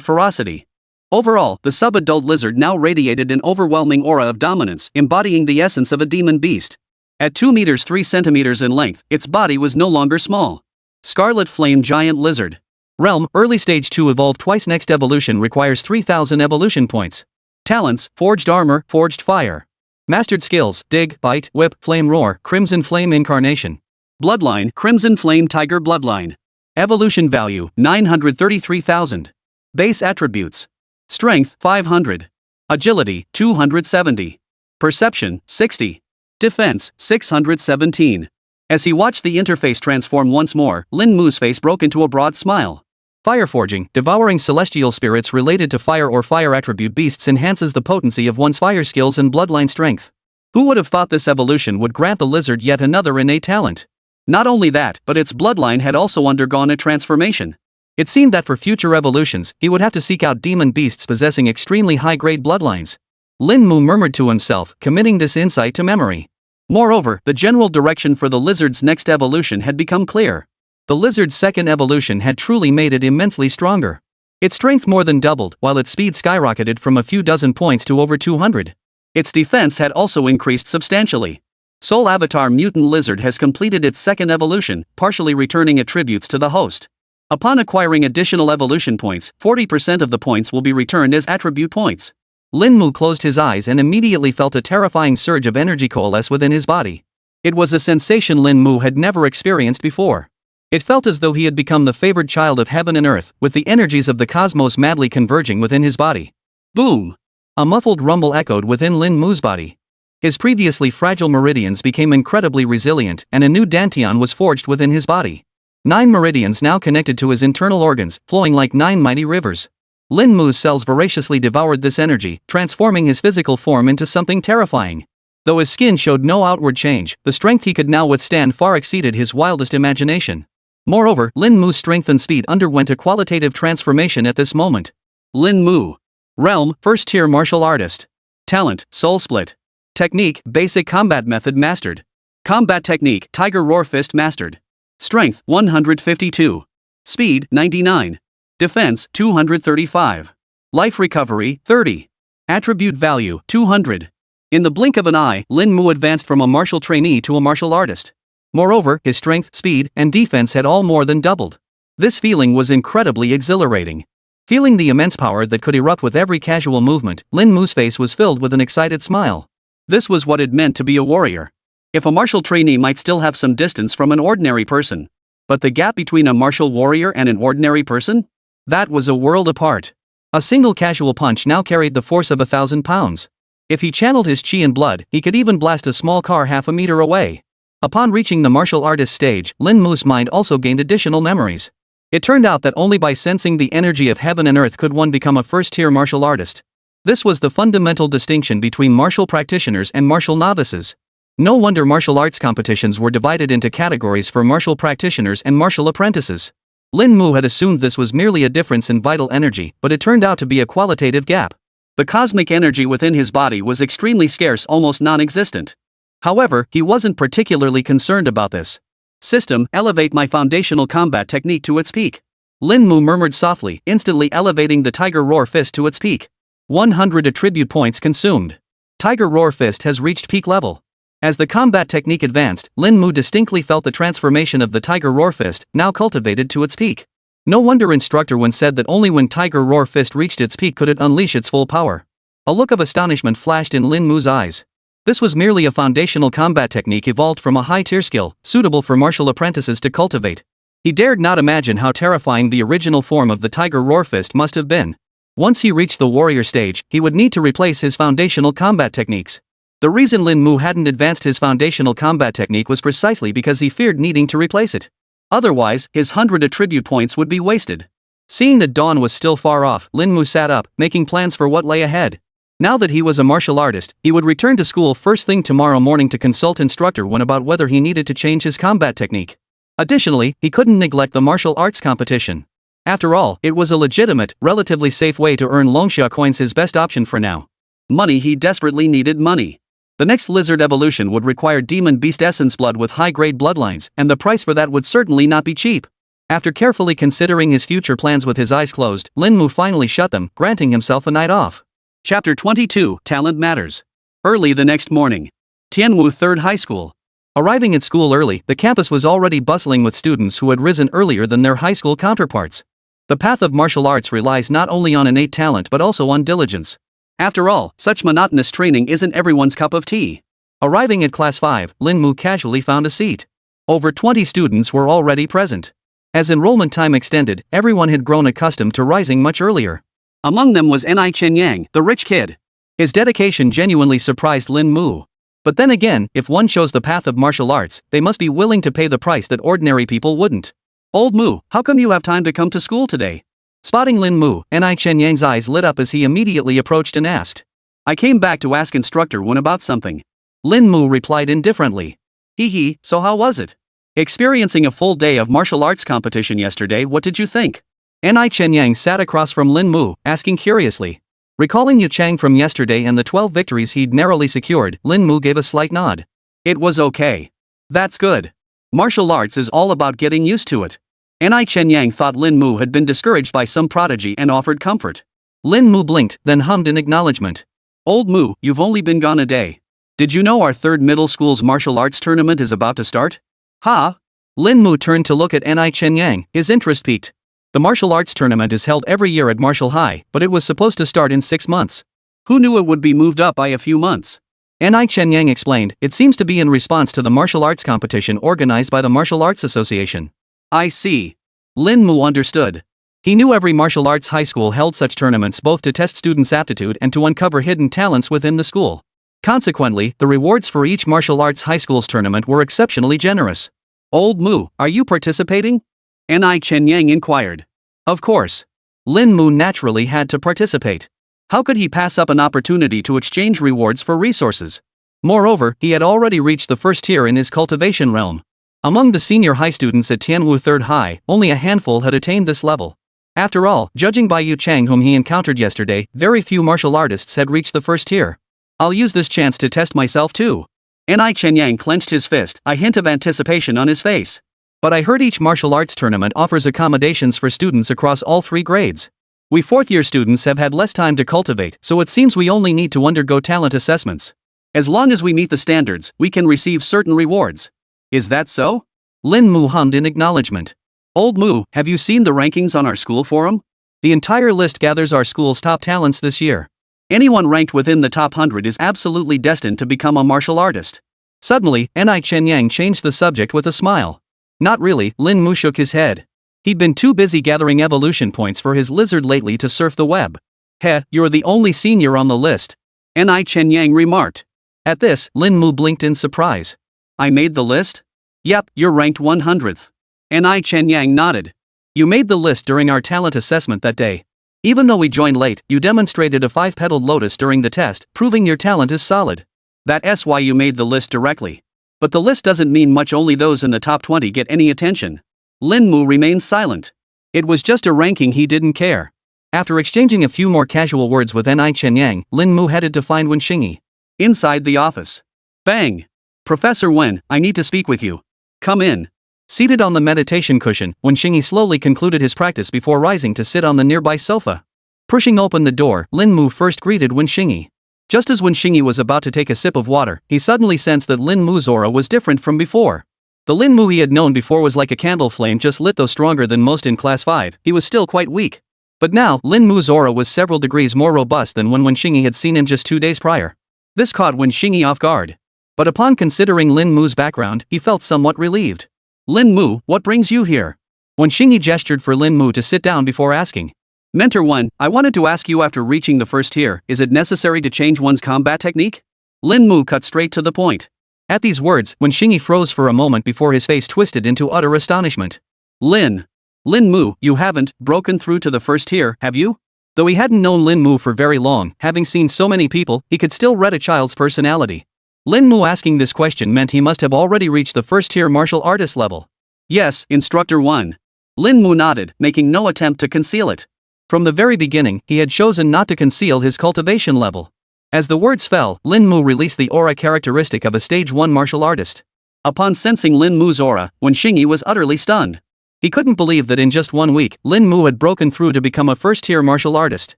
ferocity. Overall, the sub-adult lizard now radiated an overwhelming aura of dominance, embodying the essence of a demon beast. At 2 meters 3 centimeters in length, its body was no longer small. Scarlet Flame Giant Lizard. Realm, Early Stage 2 evolved twice next evolution requires 3000 evolution points. Talents, Forged Armor, Forged Fire. Mastered Skills, Dig, Bite, Whip, Flame Roar, Crimson Flame Incarnation. Bloodline, Crimson Flame Tiger Bloodline. Evolution Value, 933,000. Base Attributes. Strength, 500. Agility, 270. Perception, 60. Defense, 617. As he watched the interface transform once more, Lin Mu's face broke into a broad smile. Fireforging, devouring celestial spirits related to fire or fire attribute beasts enhances the potency of one's fire skills and bloodline strength. Who would have thought this evolution would grant the lizard yet another innate talent? Not only that, but its bloodline had also undergone a transformation. It seemed that for future evolutions, he would have to seek out demon beasts possessing extremely high-grade bloodlines. Lin Mu murmured to himself, committing this insight to memory. Moreover, the general direction for the lizard's next evolution had become clear. The lizard's second evolution had truly made it immensely stronger. Its strength more than doubled, while its speed skyrocketed from a few dozen points to over 200. Its defense had also increased substantially. Soul Avatar Mutant Lizard has completed its second evolution, partially returning attributes to the host. Upon acquiring additional evolution points, 40% of the points will be returned as attribute points. Lin Mu closed his eyes and immediately felt a terrifying surge of energy coalesce within his body. It was a sensation Lin Mu had never experienced before. It felt as though he had become the favored child of heaven and earth, with the energies of the cosmos madly converging within his body. Boom! A muffled rumble echoed within Lin Mu's body. His previously fragile meridians became incredibly resilient, and a new dantian was forged within his body. 9 meridians now connected to his internal organs, flowing like 9 mighty rivers. Lin Mu's cells voraciously devoured this energy, transforming his physical form into something terrifying. Though his skin showed no outward change, the strength he could now withstand far exceeded his wildest imagination. Moreover, Lin Mu's strength and speed underwent a qualitative transformation at this moment. Lin Mu. Realm, First Tier Martial Artist. Talent, Soul Split. Technique, Basic Combat Method Mastered. Combat Technique, Tiger Roar Fist Mastered. Strength, 152. Speed, 99. Defense, 235. Life Recovery, 30. Attribute Value, 200. In the blink of an eye, Lin Mu advanced from a martial trainee to a martial artist. Moreover, his strength, speed, and defense had all more than doubled. This feeling was incredibly exhilarating. Feeling the immense power that could erupt with every casual movement, Lin Mu's face was filled with an excited smile. This was what it meant to be a warrior. If a martial trainee might still have some distance from an ordinary person. But the gap between a martial warrior and an ordinary person? That was a world apart. A single casual punch now carried the force of 1,000 pounds. If he channeled his chi and blood, he could even blast a small car half a meter away. Upon reaching the martial artist stage, Lin Mu's mind also gained additional memories. It turned out that only by sensing the energy of heaven and earth could one become a first-tier martial artist. This was the fundamental distinction between martial practitioners and martial novices. No wonder martial arts competitions were divided into categories for martial practitioners and martial apprentices. Lin Mu had assumed this was merely a difference in vital energy, but it turned out to be a qualitative gap. The cosmic energy within his body was extremely scarce, almost non-existent. However, he wasn't particularly concerned about this. System, elevate my foundational combat technique to its peak. Lin Mu murmured softly, instantly elevating the Tiger Roar Fist to its peak. 100 attribute points consumed. Tiger Roar Fist has reached peak level. As the combat technique advanced, Lin Mu distinctly felt the transformation of the Tiger Roar Fist, now cultivated to its peak. No wonder Instructor Wen said that only when Tiger Roar Fist reached its peak could it unleash its full power. A look of astonishment flashed in Lin Mu's eyes. This was merely a foundational combat technique evolved from a high-tier skill, suitable for martial apprentices to cultivate. He dared not imagine how terrifying the original form of the Tiger Roar Fist must have been. Once he reached the warrior stage, he would need to replace his foundational combat techniques. The reason Lin Mu hadn't advanced his foundational combat technique was precisely because he feared needing to replace it. Otherwise, his 100 attribute points would be wasted. Seeing that dawn was still far off, Lin Mu sat up, making plans for what lay ahead. Now that he was a martial artist, he would return to school first thing tomorrow morning to consult Instructor Wen about whether he needed to change his combat technique. Additionally, he couldn't neglect the martial arts competition. After all, it was a legitimate, relatively safe way to earn Longxia coins, his best option for now. Money, he desperately needed money. The next lizard evolution would require demon beast essence blood with high-grade bloodlines, and the price for that would certainly not be cheap. After carefully considering his future plans with his eyes closed, Lin Mu finally shut them, granting himself a night off. Chapter 22, Talent Matters. Early the next morning. Tianwu 3rd High School. Arriving at school early, the campus was already bustling with students who had risen earlier than their high school counterparts. The path of martial arts relies not only on innate talent but also on diligence. After all, such monotonous training isn't everyone's cup of tea. Arriving at Class 5, Lin Mu casually found a seat. Over 20 students were already present. As enrollment time extended, everyone had grown accustomed to rising much earlier. Among them was Ni Chenyang, the rich kid. His dedication genuinely surprised Lin Mu. But then again, if one chose the path of martial arts, they must be willing to pay the price that ordinary people wouldn't. Old Mu, how come you have time to come to school today? Spotting Lin Mu, Ni Chenyang's eyes lit up as he immediately approached and asked. I came back to ask Instructor Wen about something. Lin Mu replied indifferently. Hee, so how was it? Experiencing a full day of martial arts competition yesterday, what did you think? Ni Chenyang sat across from Lin Mu, asking curiously. Recalling Yu Chang from yesterday and the 12 victories he'd narrowly secured, Lin Mu gave a slight nod. It was okay. That's good. Martial arts is all about getting used to it. Ni Chenyang thought Lin Mu had been discouraged by some prodigy and offered comfort. Lin Mu blinked, then hummed in acknowledgement. Old Mu, you've only been gone a day. Did you know our 3rd middle school's martial arts tournament is about to start? Ha! Lin Mu turned to look at Ni Chenyang, his interest piqued. The martial arts tournament is held every year at Martial High, but it was supposed to start in 6 months. Who knew it would be moved up by a few months? Ni Chenyang explained, it seems to be in response to the martial arts competition organized by the Martial Arts Association. I see. Lin Mu understood. He knew every martial arts high school held such tournaments both to test students' aptitude and to uncover hidden talents within the school. Consequently, the rewards for each martial arts high school's tournament were exceptionally generous. Old Mu, are you participating? Ni Chenyang inquired. Of course. Lin Mu naturally had to participate. How could he pass up an opportunity to exchange rewards for resources? Moreover, he had already reached the first tier in his cultivation realm. Among the senior high students at Tianwu 3rd High, only a handful had attained this level. After all, judging by Yu Chang whom he encountered yesterday, very few martial artists had reached the first tier. I'll use this chance to test myself too. Ni Chenyang clenched his fist, a hint of anticipation on his face. But I heard each martial arts tournament offers accommodations for students across all 3 grades. We 4th-year students have had less time to cultivate, so it seems we only need to undergo talent assessments. As long as we meet the standards, we can receive certain rewards. Is that so? Lin Mu hummed in acknowledgement. Old Mu, have you seen the rankings on our school forum? The entire list gathers our school's top talents this year. Anyone ranked within the top 100 is absolutely destined to become a martial artist. Suddenly, Ni Chenyang changed the subject with a smile. Not really, Lin Mu shook his head. He'd been too busy gathering evolution points for his lizard lately to surf the web. Heh, you're the only senior on the list. Ni Chenyang remarked. At this, Lin Mu blinked in surprise. I made the list? Yep, you're ranked 100th. Ni Chenyang nodded. You made the list during our talent assessment that day. Even though we joined late, you demonstrated a 5-petaled lotus during the test, proving your talent is solid. That's why you made the list directly. But the list doesn't mean much, only those in the top 20 get any attention. Lin Mu remained silent. It was just a ranking, he didn't care. After exchanging a few more casual words with Ni Chenyang, Lin Mu headed to find Wen Xingyi. Inside the office. Bang! Professor Wen, I need to speak with you. Come in. Seated on the meditation cushion, Wen Xingyi slowly concluded his practice before rising to sit on the nearby sofa. Pushing open the door, Lin Mu first greeted Wen Xingyi. Just as Wen Xingyi was about to take a sip of water, he suddenly sensed that Lin Mu's aura was different from before. The Lin Mu he had known before was like a candle flame, just lit, though stronger than most in Class 5, he was still quite weak. But now, Lin Mu's aura was several degrees more robust than when Wen Xingyi had seen him just 2 days prior. This caught Wen Xingyi off guard. But upon considering Lin Mu's background, he felt somewhat relieved. Lin Mu, what brings you here? Wen Xingyi gestured for Lin Mu to sit down before asking. Mentor 1, I wanted to ask you, after reaching the first tier, is it necessary to change one's combat technique? Lin Mu cut straight to the point. At these words, Wen Xingyi froze for a moment before his face twisted into utter astonishment. Lin Mu, you haven't broken through to the first tier, have you? Though he hadn't known Lin Mu for very long, having seen so many people, he could still read a child's personality. Lin Mu asking this question meant he must have already reached the first tier martial artist level. Yes, Instructor 1. Lin Mu nodded, making no attempt to conceal it. From the very beginning, he had chosen not to conceal his cultivation level. As the words fell, Lin Mu released the aura characteristic of a stage 1 martial artist. Upon sensing Lin Mu's aura, Wen Xingyi was utterly stunned. He couldn't believe that in just 1 week, Lin Mu had broken through to become a first-tier martial artist.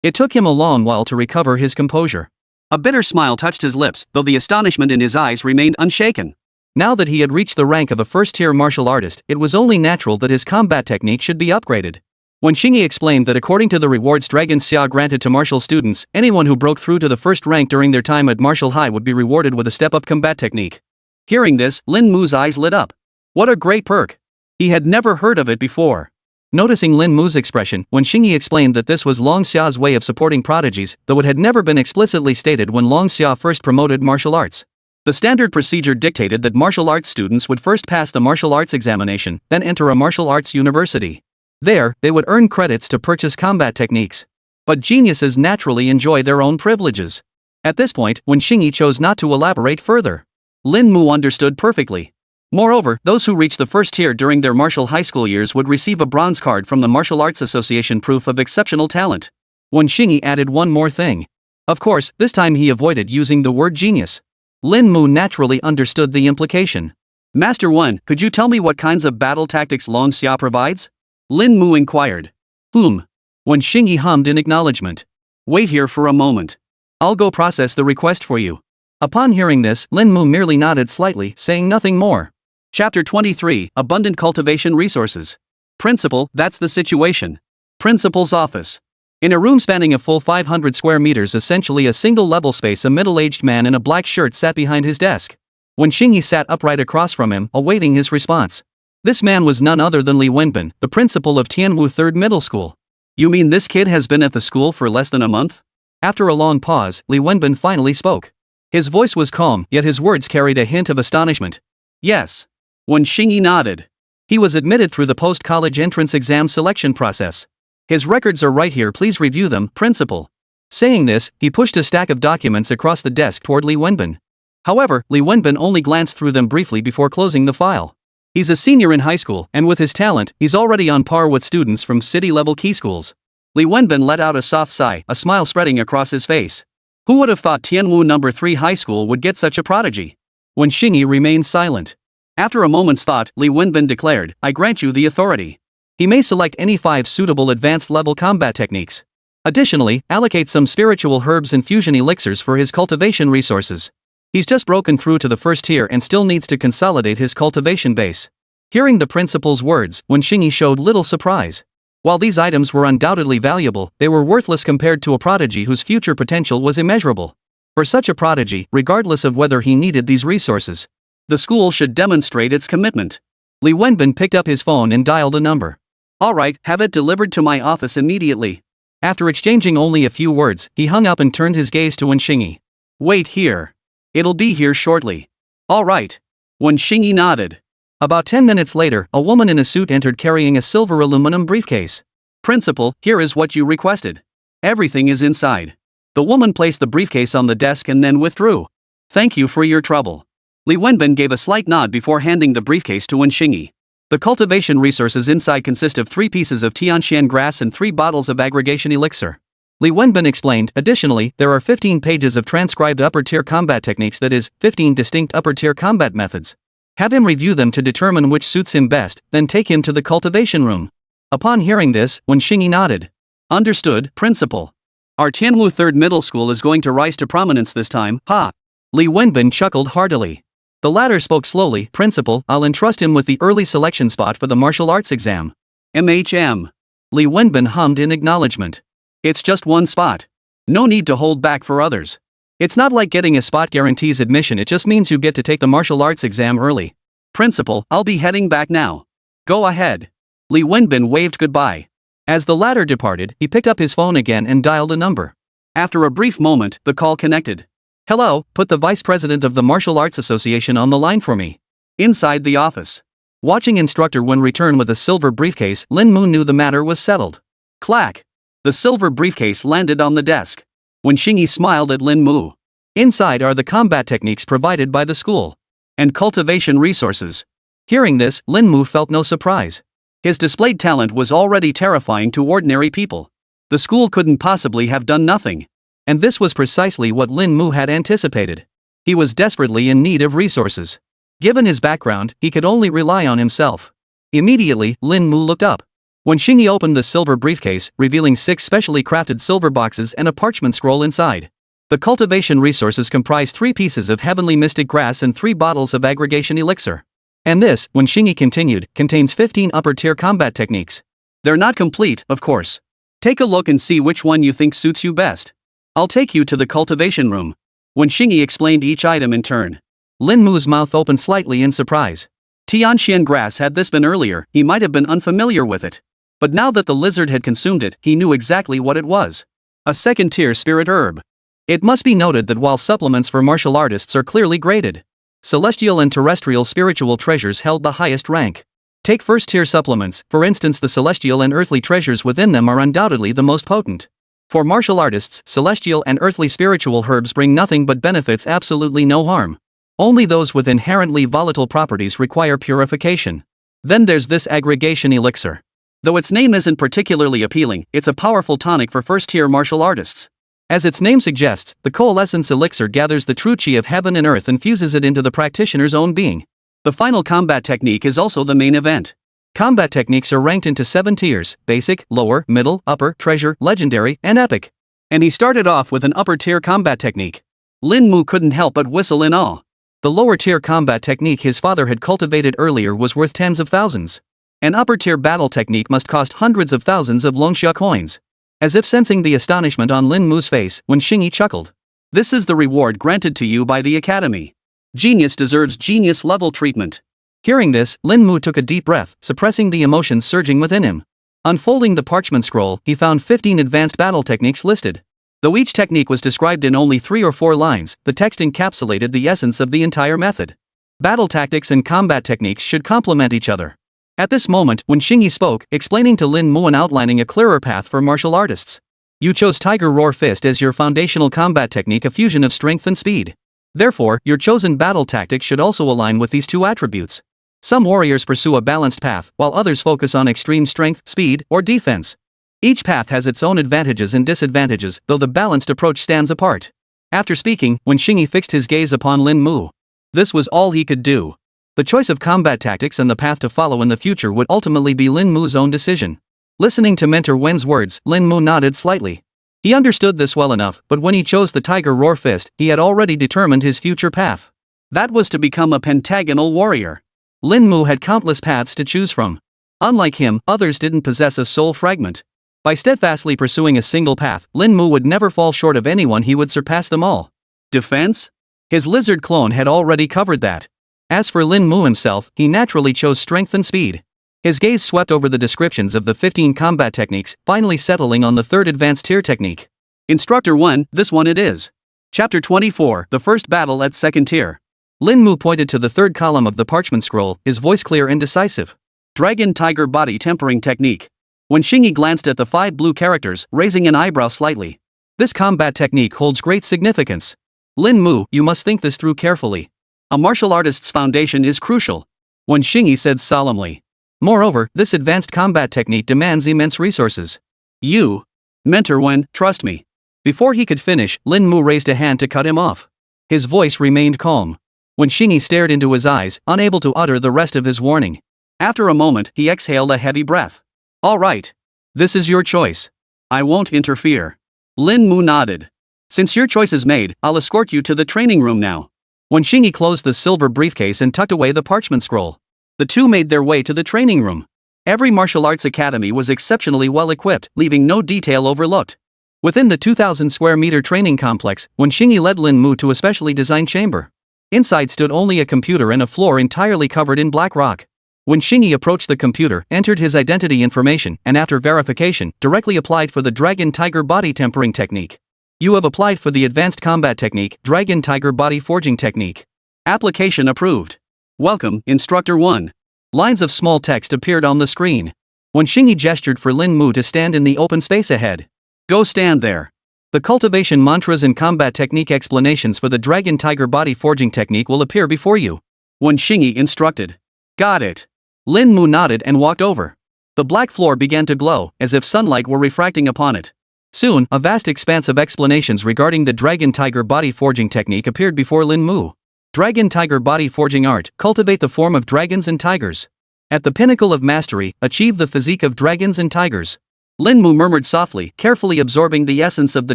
It took him a long while to recover his composure. A bitter smile touched his lips, though the astonishment in his eyes remained unshaken. Now that he had reached the rank of a first-tier martial artist, it was only natural that his combat technique should be upgraded. Wen Xingyi explained that according to the rewards Dragon Xia granted to martial students, anyone who broke through to the first rank during their time at Martial High would be rewarded with a step-up combat technique. Hearing this, Lin Mu's eyes lit up. What a great perk! He had never heard of it before. Noticing Lin Mu's expression, Wen Xingyi explained that this was Long Xia's way of supporting prodigies, though it had never been explicitly stated when Long Xia first promoted martial arts. The standard procedure dictated that martial arts students would first pass the martial arts examination, then enter a martial arts university. There, they would earn credits to purchase combat techniques. But geniuses naturally enjoy their own privileges. At this point, Wen Xingyi chose not to elaborate further. Lin Mu understood perfectly. Moreover, those who reached the first tier during their martial high school years would receive a bronze card from the Martial Arts Association, proof of exceptional talent. Wen Xingyi added one more thing. Of course, this time he avoided using the word genius. Lin Mu naturally understood the implication. Master 1, could you tell me what kinds of battle tactics Long Xia provides? Lin Mu inquired. Wen Xingyi hummed in acknowledgement. Wait here for a moment. I'll go process the request for you. Upon hearing this, Lin Mu merely nodded slightly, saying nothing more. Chapter 23, Abundant Cultivation Resources. Principal, that's the situation. Principal's office. In a room spanning a full 500 square meters, essentially a single level space, a middle-aged man in a black shirt sat behind his desk. Wen Xingyi sat upright across from him, awaiting his response. This man was none other than Li Wenbin, the principal of Tianwu 3rd Middle School. You mean this kid has been at the school for less than a month? After a long pause, Li Wenbin finally spoke. His voice was calm, yet his words carried a hint of astonishment. Yes. Wen Xingyi nodded. He was admitted through the post-college entrance exam selection process. His records are right here, please review them, principal. Saying this, he pushed a stack of documents across the desk toward Li Wenbin. However, Li Wenbin only glanced through them briefly before closing the file. He's a senior in high school, and with his talent, he's already on par with students from city-level key schools. Li Wenbin let out a soft sigh, a smile spreading across his face. Who would have thought Tianwu No. 3 High School would get such a prodigy? Wen Xingyi remained silent. After a moment's thought, Li Wenbin declared, I grant you the authority. He may select any 5 suitable advanced-level combat techniques. Additionally, allocate some spiritual herbs and fusion elixirs for his cultivation resources. He's just broken through to the first tier and still needs to consolidate his cultivation base. Hearing the principal's words, Wen Xingyi showed little surprise. While these items were undoubtedly valuable, they were worthless compared to a prodigy whose future potential was immeasurable. For such a prodigy, regardless of whether he needed these resources, the school should demonstrate its commitment. Li Wenbin picked up his phone and dialed a number. "Alright, have it delivered to my office immediately." After exchanging only a few words, he hung up and turned his gaze to Wenxingyi. "Wait here. It'll be here shortly." "Alright." Wenxingyi nodded. About 10 minutes later, a woman in a suit entered carrying a silver aluminum briefcase. "Principal, here is what you requested. Everything is inside." The woman placed the briefcase on the desk and then withdrew. "Thank you for your trouble." Li Wenbin gave a slight nod before handing the briefcase to Wenxingyi. The cultivation resources inside consist of 3 pieces of Tianshan grass and 3 bottles of aggregation elixir. Li Wenbin explained, additionally, there are 15 pages of transcribed upper-tier combat techniques, that is, 15 distinct upper-tier combat methods. Have him review them to determine which suits him best, then take him to the cultivation room. Upon hearing this, Wenxingyi nodded. "Understood, Principal. Our Tianwu 3rd Middle School is going to rise to prominence this time, ha!" Li Wenbin chuckled heartily. The latter spoke slowly. "Principal, I'll entrust him with the early selection spot for the martial arts exam." "MHM." Li Wenbin hummed in acknowledgement. "It's just one spot. No need to hold back for others. It's not like getting a spot guarantees admission, it just means you get to take the martial arts exam early." "Principal, I'll be heading back now." "Go ahead." Li Wenbin waved goodbye. As the latter departed, he picked up his phone again and dialed a number. After a brief moment, the call connected. "Hello, put the Vice President of the Martial Arts Association on the line for me." Inside the office. Watching instructor Wen return with a silver briefcase, Lin Mu knew the matter was settled. Clack! The silver briefcase landed on the desk. Wenxingyi smiled at Lin Mu. "Inside are the combat techniques provided by the school. And cultivation resources." Hearing this, Lin Mu felt no surprise. His displayed talent was already terrifying to ordinary people. The school couldn't possibly have done nothing. And this was precisely what Lin Mu had anticipated. He was desperately in need of resources. Given his background, he could only rely on himself. Immediately, Lin Mu looked up. Wenxingyi opened the silver briefcase, revealing 6 specially crafted silver boxes and a parchment scroll inside. The cultivation resources comprise 3 pieces of heavenly mystic grass and 3 bottles of aggregation elixir. And this, Wenxingyi continued, contains 15 upper-tier combat techniques. They're not complete, of course. Take a look and see which one you think suits you best. I'll take you to the cultivation room. Wenxingyi explained each item in turn. Lin Mu's mouth opened slightly in surprise. Tianshan grass, had this been earlier, he might have been unfamiliar with it. But now that the lizard had consumed it, he knew exactly what it was. A second-tier spirit herb. It must be noted that while supplements for martial artists are clearly graded, celestial and terrestrial spiritual treasures held the highest rank. Take first-tier supplements, for instance, the celestial and earthly treasures within them are undoubtedly the most potent. For martial artists, celestial and earthly spiritual herbs bring nothing but benefits, absolutely no harm. Only those with inherently volatile properties require purification. Then there's this aggregation elixir. Though its name isn't particularly appealing, it's a powerful tonic for first-tier martial artists. As its name suggests, the coalescence elixir gathers the true chi of heaven and earth and fuses it into the practitioner's own being. The final combat technique is also the main event. Combat techniques are ranked into 7 tiers: basic, lower, middle, upper, treasure, legendary, and epic. And he started off with an upper-tier combat technique. Lin Mu couldn't help but whistle in awe. The lower-tier combat technique his father had cultivated earlier was worth tens of thousands. An upper-tier battle technique must cost hundreds of thousands of Longxia coins. As if sensing the astonishment on Lin Mu's face, Wenxingyi chuckled. "This is the reward granted to you by the academy. Genius deserves genius-level treatment." Hearing this, Lin Mu took a deep breath, suppressing the emotions surging within him. Unfolding the parchment scroll, he found 15 advanced battle techniques listed. Though each technique was described in only 3 or 4 lines, the text encapsulated the essence of the entire method. Battle tactics and combat techniques should complement each other. At this moment, Wenxingyi spoke, explaining to Lin Mu and outlining a clearer path for martial artists. You chose Tiger Roar Fist as your foundational combat technique, a fusion of strength and speed. Therefore, your chosen battle tactic should also align with these 2 attributes. Some warriors pursue a balanced path, while others focus on extreme strength, speed, or defense. Each path has its own advantages and disadvantages, though the balanced approach stands apart. After speaking, Wenxingyi fixed his gaze upon Lin Mu. This was all he could do. The choice of combat tactics and the path to follow in the future would ultimately be Lin Mu's own decision. Listening to Mentor Wen's words, Lin Mu nodded slightly. He understood this well enough, but when he chose the Tiger Roar Fist, he had already determined his future path. That was to become a pentagonal warrior. Lin Mu had countless paths to choose from. Unlike him, others didn't possess a soul fragment. By steadfastly pursuing a single path, Lin Mu would never fall short of anyone, he would surpass them all. Defense? His lizard clone had already covered that. As for Lin Mu himself, he naturally chose strength and speed. His gaze swept over the descriptions of the 15 combat techniques, finally settling on the third advanced tier technique. Instructor 1, this one it is. Chapter 24, the first battle at second tier. Lin Mu pointed to the third column of the parchment scroll, his voice clear and decisive. Dragon Tiger Body Tempering Technique. When Xingyi glanced at the 5 blue characters, raising an eyebrow slightly. This combat technique holds great significance. Lin Mu, you must think this through carefully. A martial artist's foundation is crucial. When Xingyi said solemnly. Moreover, this advanced combat technique demands immense resources. You, Mentor Wen, trust me. Before he could finish, Lin Mu raised a hand to cut him off. His voice remained calm. When Xingyi stared into his eyes, unable to utter the rest of his warning. After a moment, he exhaled a heavy breath. All right. This is your choice. I won't interfere. Lin Mu nodded. Since your choice is made, I'll escort you to the training room now. When Xingyi closed the silver briefcase and tucked away the parchment scroll, the two made their way to the training room. Every martial arts academy was exceptionally well equipped, leaving no detail overlooked. Within the 2,000 square meter training complex, when Xingyi led Lin Mu to a specially designed chamber. Inside stood only a computer and a floor entirely covered in black rock. When Xingyi approached the computer, entered his identity information, and after verification, directly applied for the Dragon Tiger Body Tempering Technique. You have applied for the Advanced Combat Technique, Dragon Tiger Body Forging Technique. Application approved. Welcome, Instructor 1. Lines of small text appeared on the screen. When Xingyi gestured for Lin Mu to stand in the open space ahead. Go stand there. The cultivation mantras and combat technique explanations for the Dragon Tiger Body Forging Technique will appear before you. When Xingyi instructed. Got it. Lin Mu nodded and walked over. The black floor began to glow, as if sunlight were refracting upon it. Soon, a vast expanse of explanations regarding the Dragon Tiger Body Forging Technique appeared before Lin Mu. Dragon Tiger Body Forging Art, cultivate the form of dragons and tigers. At the pinnacle of mastery, achieve the physique of dragons and tigers. Lin Mu murmured softly, carefully absorbing the essence of the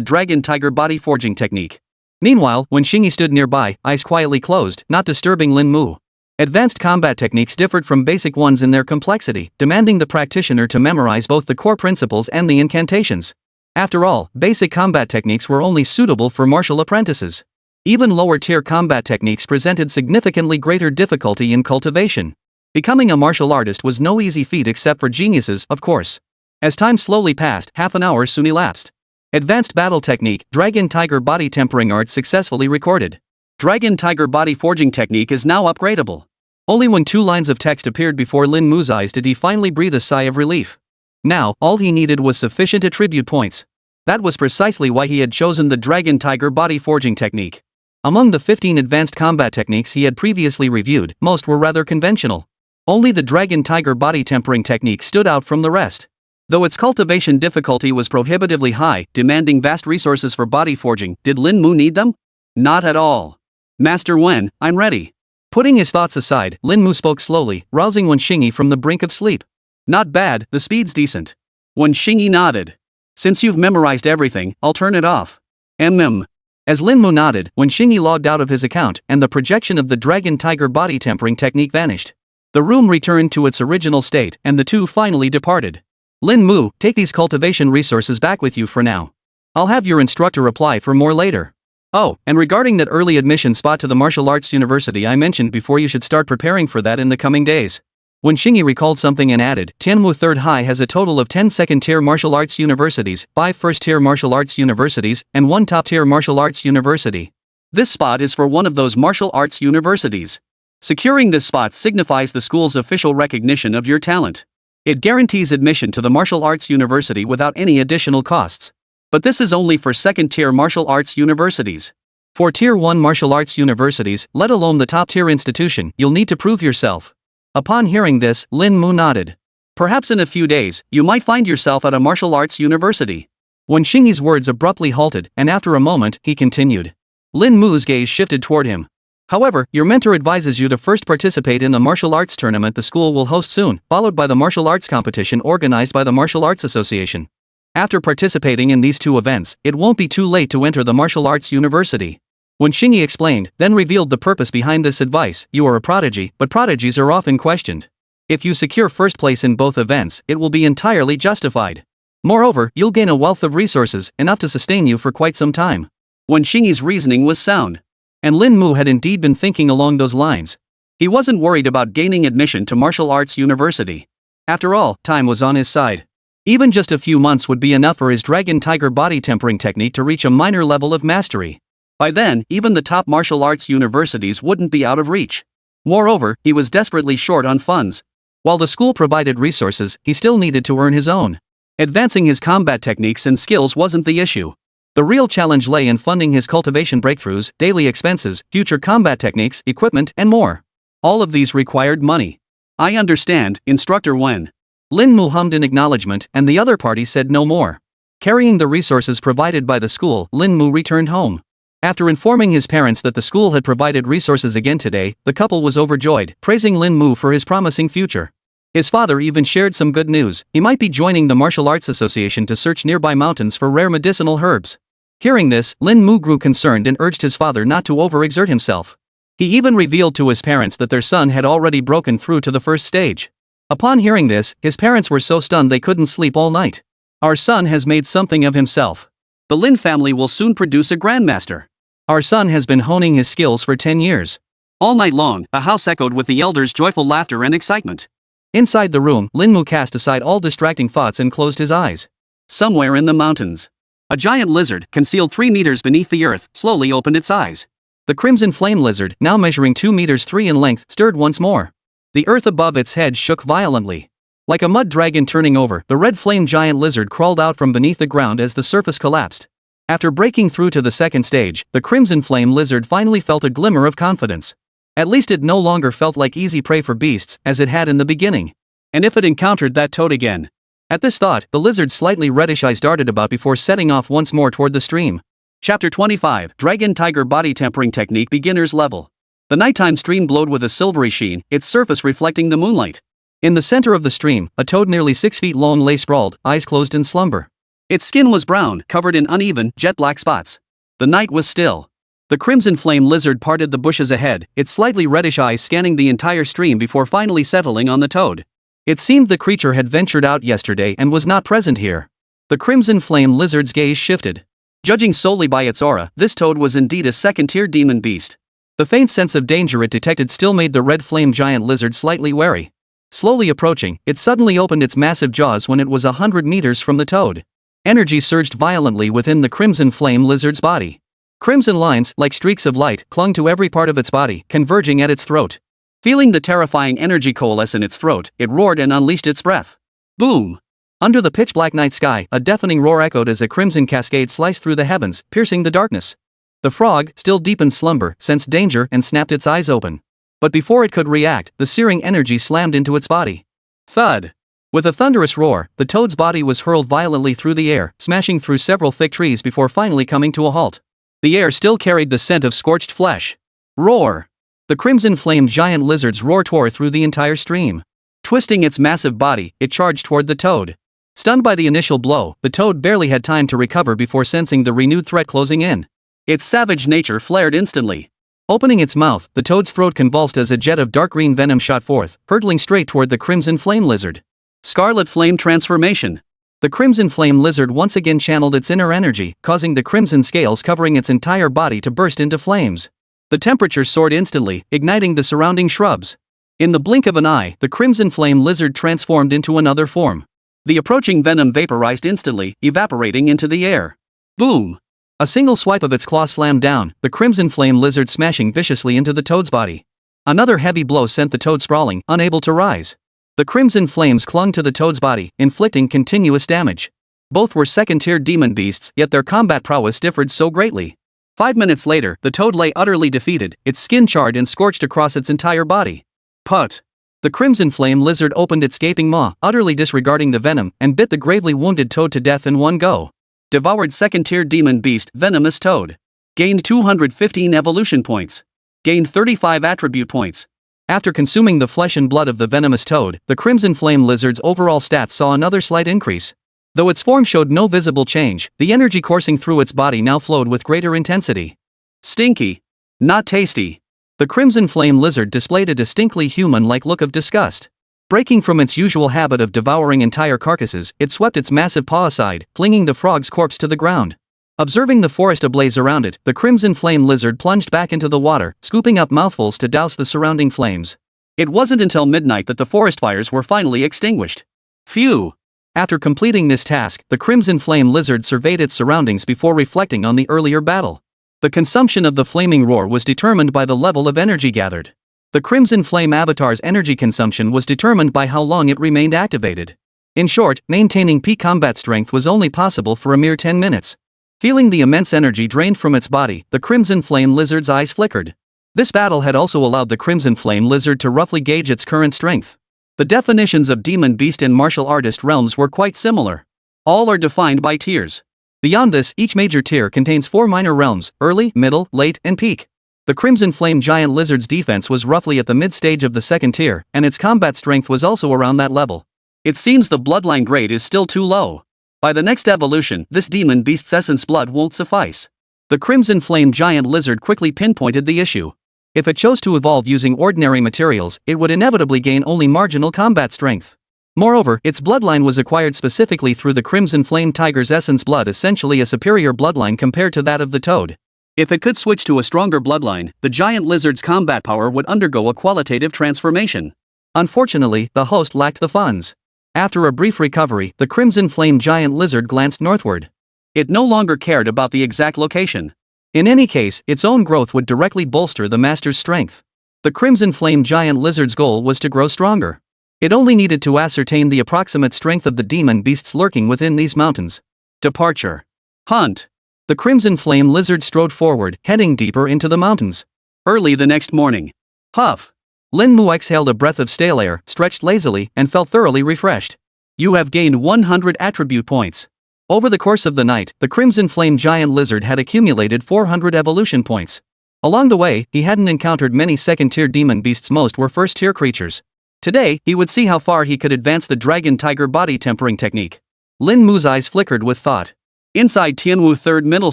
Dragon Tiger Body Forging Technique. Meanwhile, when Xingyi stood nearby, eyes quietly closed, not disturbing Lin Mu. Advanced combat techniques differed from basic ones in their complexity, demanding the practitioner to memorize both the core principles and the incantations. After all, basic combat techniques were only suitable for martial apprentices. Even lower-tier combat techniques presented significantly greater difficulty in cultivation. Becoming a martial artist was no easy feat except for geniuses, of course. As time slowly passed, half an hour soon elapsed. Advanced Battle Technique, Dragon Tiger Body Tempering Art successfully recorded. Dragon Tiger Body Forging Technique is now upgradable. Only when 2 lines of text appeared before Lin Mu's eyes did he finally breathe a sigh of relief. Now, all he needed was sufficient attribute points. That was precisely why he had chosen the Dragon Tiger Body Forging Technique. Among the 15 advanced combat techniques he had previously reviewed, most were rather conventional. Only the Dragon Tiger Body Tempering Technique stood out from the rest. Though its cultivation difficulty was prohibitively high, demanding vast resources for body forging, did Lin Mu need them? Not at all. Master Wen, I'm ready. Putting his thoughts aside, Lin Mu spoke slowly, rousing Wen Xingyi from the brink of sleep. Not bad, the speed's decent. Wen Xingyi nodded. Since you've memorized everything, I'll turn it off. As Lin Mu nodded, Wen Xingyi logged out of his account, and the projection of the Dragon Tiger Body Tempering Technique vanished. The room returned to its original state, and the two finally departed. Lin Mu, take these cultivation resources back with you for now. I'll have your instructor apply for more later. Oh, and regarding that early admission spot to the martial arts university I mentioned before, you should start preparing for that in the coming days. When Xingyi recalled something and added, Tianmu 3rd High has a total of 10 second-tier martial arts universities, 5 first-tier martial arts universities, and 1 top-tier martial arts university. This spot is for one of those martial arts universities. Securing this spot signifies the school's official recognition of your talent. It guarantees admission to the martial arts university without any additional costs. But this is only for second-tier martial arts universities. For Tier 1 martial arts universities, let alone the top-tier institution, you'll need to prove yourself. Upon hearing this, Lin Mu nodded. Perhaps in a few days, you might find yourself at a martial arts university. When Xingyi's words abruptly halted, and after a moment, he continued. Lin Mu's gaze shifted toward him. However, your mentor advises you to first participate in the martial arts tournament the school will host soon, followed by the martial arts competition organized by the Martial Arts Association. After participating in these 2 events, it won't be too late to enter the martial arts university. When Xingyi explained, then revealed the purpose behind this advice, you are a prodigy, but prodigies are often questioned. If you secure first place in both events, it will be entirely justified. Moreover, you'll gain a wealth of resources, enough to sustain you for quite some time. Wen Xingyi's reasoning was sound. And Lin Mu had indeed been thinking along those lines. He wasn't worried about gaining admission to martial arts university. After all, time was on his side. Even just a few months would be enough for his dragon tiger body tempering technique to reach a minor level of mastery. By then, even the top martial arts universities wouldn't be out of reach. Moreover, he was desperately short on funds. While the school provided resources, he still needed to earn his own. Advancing his combat techniques and skills wasn't the issue. The real challenge lay in funding his cultivation breakthroughs, daily expenses, future combat techniques, equipment, and more. All of these required money. I understand, Instructor Wen. Lin Mu hummed in acknowledgement, and the other party said no more. Carrying the resources provided by the school, Lin Mu returned home. After informing his parents that the school had provided resources again today, the couple was overjoyed, praising Lin Mu for his promising future. His father even shared some good news. He might be joining the Martial Arts Association to search nearby mountains for rare medicinal herbs. Hearing this, Lin Mu grew concerned and urged his father not to overexert himself. He even revealed to his parents that their son had already broken through to the first stage. Upon hearing this, his parents were so stunned they couldn't sleep all night. Our son has made something of himself. The Lin family will soon produce a grandmaster. Our son has been honing his skills for 10 years. All night long, the house echoed with the elders' joyful laughter and excitement. Inside the room, Lin Mu cast aside all distracting thoughts and closed his eyes. Somewhere in the mountains, a giant lizard, concealed 3 meters beneath the earth, slowly opened its eyes. The crimson flame lizard, now measuring 2 meters 3 in length, stirred once more. The earth above its head shook violently. Like a mud dragon turning over, the red flame giant lizard crawled out from beneath the ground as the surface collapsed. After breaking through to the second stage, the crimson flame lizard finally felt a glimmer of confidence. At least it no longer felt like easy prey for beasts, as it had in the beginning. And if it encountered that toad again? At this thought, the lizard's slightly reddish eyes darted about before setting off once more toward the stream. Chapter 25, Dragon Tiger Body Tempering Technique Beginner's Level. The nighttime stream glowed with a silvery sheen, its surface reflecting the moonlight. In the center of the stream, a toad nearly 6 feet long lay sprawled, eyes closed in slumber. Its skin was brown, covered in uneven, jet-black spots. The night was still. The crimson flame lizard parted the bushes ahead, its slightly reddish eyes scanning the entire stream before finally settling on the toad. It seemed the creature had ventured out yesterday and was not present here. The crimson flame lizard's gaze shifted. Judging solely by its aura, this toad was indeed a second-tier demon beast. The faint sense of danger it detected still made the red flame giant lizard slightly wary. Slowly approaching, it suddenly opened its massive jaws when it was 100 meters from the toad. Energy surged violently within the crimson flame lizard's body. Crimson lines, like streaks of light, clung to every part of its body, converging at its throat. Feeling the terrifying energy coalesce in its throat, it roared and unleashed its breath. Boom! Under the pitch-black night sky, a deafening roar echoed as a crimson cascade sliced through the heavens, piercing the darkness. The frog, still deep in slumber, sensed danger and snapped its eyes open. But before it could react, the searing energy slammed into its body. Thud! With a thunderous roar, the toad's body was hurled violently through the air, smashing through several thick trees before finally coming to a halt. The air still carried the scent of scorched flesh. Roar! The crimson flamed giant lizard's roar tore through the entire stream. Twisting its massive body, it charged toward the toad. Stunned by the initial blow, the toad barely had time to recover before sensing the renewed threat closing in. Its savage nature flared instantly. Opening its mouth, the toad's throat convulsed as a jet of dark green venom shot forth, hurtling straight toward the crimson flame lizard. Scarlet Flame Transformation. The crimson flame lizard once again channeled its inner energy, causing the crimson scales covering its entire body to burst into flames. The temperature soared instantly, igniting the surrounding shrubs. In the blink of an eye, the crimson flame lizard transformed into another form. The approaching venom vaporized instantly, evaporating into the air. Boom! A single swipe of its claw slammed down, the crimson flame lizard smashing viciously into the toad's body. Another heavy blow sent the toad sprawling, unable to rise. The crimson flames clung to the toad's body, inflicting continuous damage. Both were second-tier demon beasts, yet their combat prowess differed so greatly. 5 minutes later, the toad lay utterly defeated, its skin charred and scorched across its entire body. Put! The crimson flame lizard opened its gaping maw, utterly disregarding the venom, and bit the gravely wounded toad to death in one go. Devoured second-tier demon beast, venomous toad. Gained 215 evolution points. Gained 35 attribute points. After consuming the flesh and blood of the venomous toad, the crimson flame lizard's overall stats saw another slight increase. Though its form showed no visible change, the energy coursing through its body now flowed with greater intensity. Stinky. Not tasty. The crimson flame lizard displayed a distinctly human-like look of disgust. Breaking from its usual habit of devouring entire carcasses, it swept its massive paw aside, flinging the frog's corpse to the ground. Observing the forest ablaze around it, the crimson flame lizard plunged back into the water, scooping up mouthfuls to douse the surrounding flames. It wasn't until midnight that the forest fires were finally extinguished. Phew! After completing this task, the crimson flame lizard surveyed its surroundings before reflecting on the earlier battle. The consumption of the flaming roar was determined by the level of energy gathered. The Crimson Flame Avatar's energy consumption was determined by how long it remained activated. In short, maintaining peak combat strength was only possible for a mere 10 minutes. Feeling the immense energy drained from its body, the Crimson Flame Lizard's eyes flickered. This battle had also allowed the Crimson Flame Lizard to roughly gauge its current strength. The definitions of demon beast and martial artist realms were quite similar. All are defined by tiers. Beyond this, each major tier contains 4 minor realms: early, middle, late, and peak. The Crimson Flame Giant Lizard's defense was roughly at the mid-stage of the second tier, and its combat strength was also around that level. It seems the bloodline grade is still too low. By the next evolution, this demon beast's essence blood won't suffice. The Crimson Flame Giant Lizard quickly pinpointed the issue. If it chose to evolve using ordinary materials, it would inevitably gain only marginal combat strength. Moreover, its bloodline was acquired specifically through the Crimson Flame Tiger's essence blood, essentially a superior bloodline compared to that of the toad. If it could switch to a stronger bloodline, the giant lizard's combat power would undergo a qualitative transformation. Unfortunately, the host lacked the funds. After a brief recovery, the Crimson Flame Giant Lizard glanced northward. It no longer cared about the exact location. In any case, its own growth would directly bolster the master's strength. The Crimson Flame Giant Lizard's goal was to grow stronger. It only needed to ascertain the approximate strength of the demon beasts lurking within these mountains. Departure. Hunt. The Crimson Flame Lizard strode forward, heading deeper into the mountains. Early the next morning. Huff. Lin Mu exhaled a breath of stale air, stretched lazily, and felt thoroughly refreshed. You have gained 100 attribute points. Over the course of the night, the Crimson Flame Giant Lizard had accumulated 400 evolution points. Along the way, he hadn't encountered many second-tier demon beasts, most were first-tier creatures. Today, he would see how far he could advance the Dragon Tiger body tempering technique. Lin Mu's eyes flickered with thought. Inside Tianwu 3rd Middle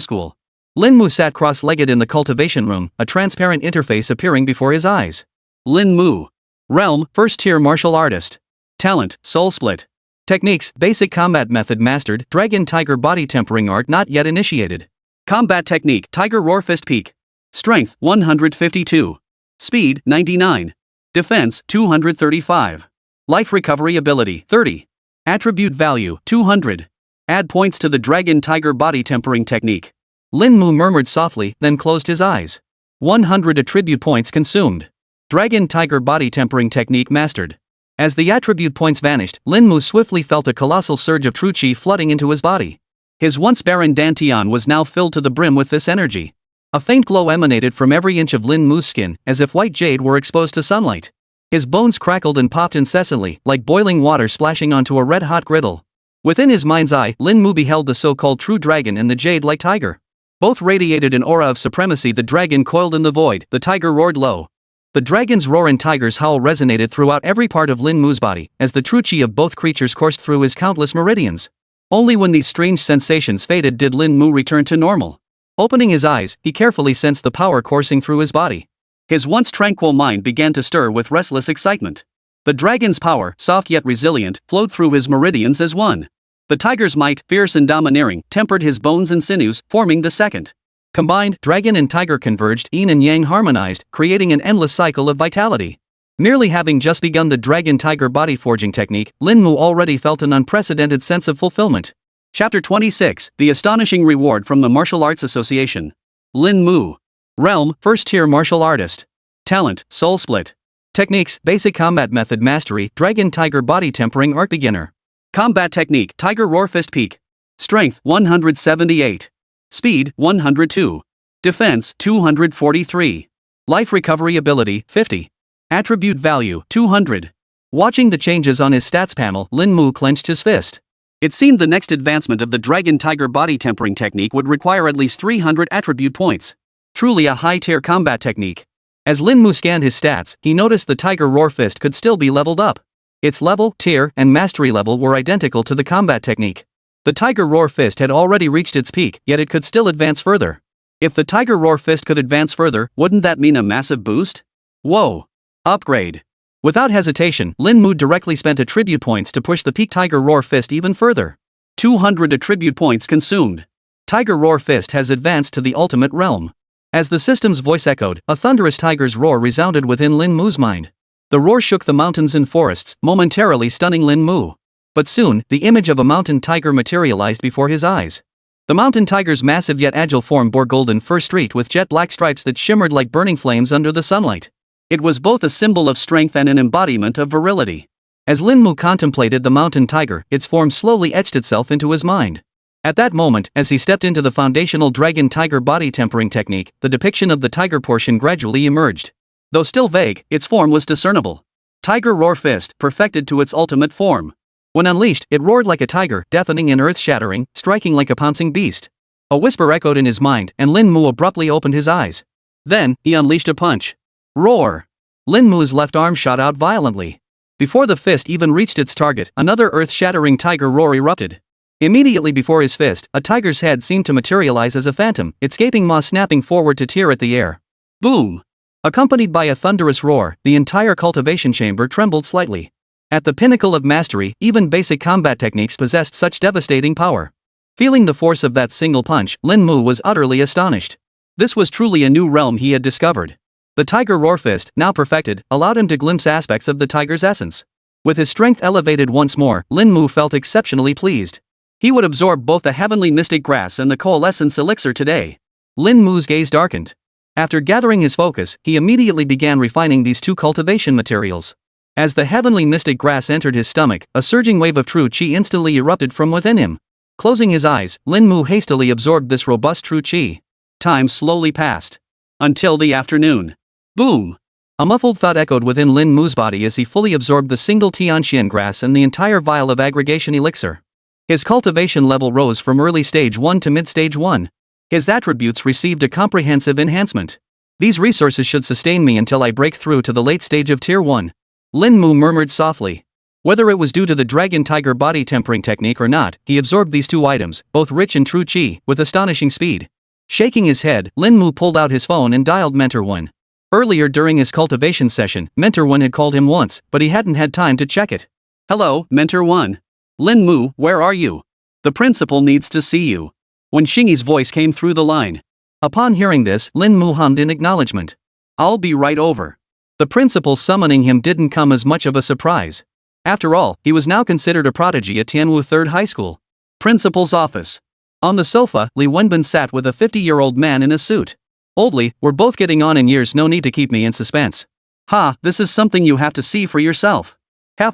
School. Lin Mu sat cross-legged in the cultivation room, a transparent interface appearing before his eyes. Lin Mu. Realm, first-tier martial artist. Talent, soul split. Techniques, basic combat method mastered, Dragon Tiger body tempering art not yet initiated. Combat technique, Tiger Roar Fist Peak. Strength, 152. Speed, 99. Defense, 235. Life recovery ability, 30. Attribute value, 200. Add points to the Dragon Tiger body tempering technique. Lin Mu murmured softly, then closed his eyes. 100 attribute points consumed. Dragon Tiger body tempering technique mastered. As the attribute points vanished, Lin Mu swiftly felt a colossal surge of true chi flooding into his body. His once barren dantian was now filled to the brim with this energy. A faint glow emanated from every inch of Lin Mu's skin, as if white jade were exposed to sunlight. His bones crackled and popped incessantly, like boiling water splashing onto a red-hot griddle. Within his mind's eye, Lin Mu beheld the so-called true dragon and the jade-like tiger. Both radiated an aura of supremacy. The dragon coiled in the void, the tiger roared low. The dragon's roar and tiger's howl resonated throughout every part of Lin Mu's body, as the true chi of both creatures coursed through his countless meridians. Only when these strange sensations faded did Lin Mu return to normal. Opening his eyes, he carefully sensed the power coursing through his body. His once tranquil mind began to stir with restless excitement. The dragon's power, soft yet resilient, flowed through his meridians as one. The tiger's might, fierce and domineering, tempered his bones and sinews, forming the second. Combined, dragon and tiger converged, yin and yang harmonized, creating an endless cycle of vitality. Merely having just begun the Dragon Tiger body forging technique, Lin Mu already felt an unprecedented sense of fulfillment. Chapter 26, The Astonishing Reward from the Martial Arts Association. Lin Mu. Realm, first-tier martial artist. Talent, soul split. Techniques, basic combat method mastery, Dragon Tiger body tempering art beginner. Combat technique, Tiger Roar Fist Peak. Strength, 178. Speed, 102. Defense, 243. Life recovery ability, 50. Attribute value, 200. Watching the changes on his stats panel, Lin Mu clenched his fist. It seemed the next advancement of the Dragon Tiger body tempering technique would require at least 300 attribute points. Truly a high-tier combat technique. As Lin Mu scanned his stats, he noticed the Tiger Roar Fist could still be leveled up. Its level, tier, and mastery level were identical to the combat technique. The Tiger Roar Fist had already reached its peak, yet it could still advance further. If the Tiger Roar Fist could advance further, wouldn't that mean a massive boost? Whoa! Upgrade. Without hesitation, Lin Mu directly spent attribute points to push the peak Tiger Roar Fist even further. 200 attribute points consumed. Tiger Roar Fist has advanced to the ultimate realm. As the system's voice echoed, a thunderous tiger's roar resounded within Lin Mu's mind. The roar shook the mountains and forests, momentarily stunning Lin Mu. But soon, the image of a mountain tiger materialized before his eyes. The mountain tiger's massive yet agile form bore golden fur streaked with jet black stripes that shimmered like burning flames under the sunlight. It was both a symbol of strength and an embodiment of virility. As Lin Mu contemplated the mountain tiger, its form slowly etched itself into his mind. At that moment, as he stepped into the foundational dragon-tiger body tempering technique, the depiction of the tiger portion gradually emerged. Though still vague, its form was discernible. Tiger Roar Fist, perfected to its ultimate form. When unleashed, it roared like a tiger, deafening and earth-shattering, striking like a pouncing beast. A whisper echoed in his mind, and Lin Mu abruptly opened his eyes. Then, he unleashed a punch. Roar! Lin Mu's left arm shot out violently. Before the fist even reached its target, another earth-shattering tiger roar erupted. Immediately before his fist, a tiger's head seemed to materialize as a phantom, its gaping maw snapping forward to tear at the air. Boom! Accompanied by a thunderous roar, the entire cultivation chamber trembled slightly. At the pinnacle of mastery, even basic combat techniques possessed such devastating power. Feeling the force of that single punch, Lin Mu was utterly astonished. This was truly a new realm he had discovered. The Tiger Roar Fist, now perfected, allowed him to glimpse aspects of the tiger's essence. With his strength elevated once more, Lin Mu felt exceptionally pleased. He would absorb both the heavenly mystic grass and the coalescence elixir today. Lin Mu's gaze darkened. After gathering his focus, he immediately began refining these two cultivation materials. As the heavenly mystic grass entered his stomach, a surging wave of true qi instantly erupted from within him. Closing his eyes, Lin Mu hastily absorbed this robust true qi. Time slowly passed. Until the afternoon. Boom! A muffled thud echoed within Lin Mu's body as he fully absorbed the single Tianxian grass and the entire vial of aggregation elixir. His cultivation level rose from early stage 1 to mid stage 1. His attributes received a comprehensive enhancement. These resources should sustain me until I break through to the late stage of tier 1. Lin Mu murmured softly. Whether it was due to the dragon-tiger body tempering technique or not, he absorbed these two items, both rich in true qi, with astonishing speed. Shaking his head, Lin Mu pulled out his phone and dialed Mentor 1. Earlier during his cultivation session, Mentor 1 had called him once, but he hadn't had time to check it. Hello, Mentor 1. Lin Mu, where are you? The principal needs to see you. When Xingyi's voice came through the line. Upon hearing this, Lin Mu hummed in acknowledgement. I'll be right over. The principal summoning him didn't come as much of a surprise. After all, he was now considered a prodigy at Tianwu 3rd High School. Principal's office. On the sofa, Li Wenbin sat with a 50-year-old man in a suit. Old Li, we're both getting on in years, no need to keep me in suspense. Ha, this is something you have to see for yourself.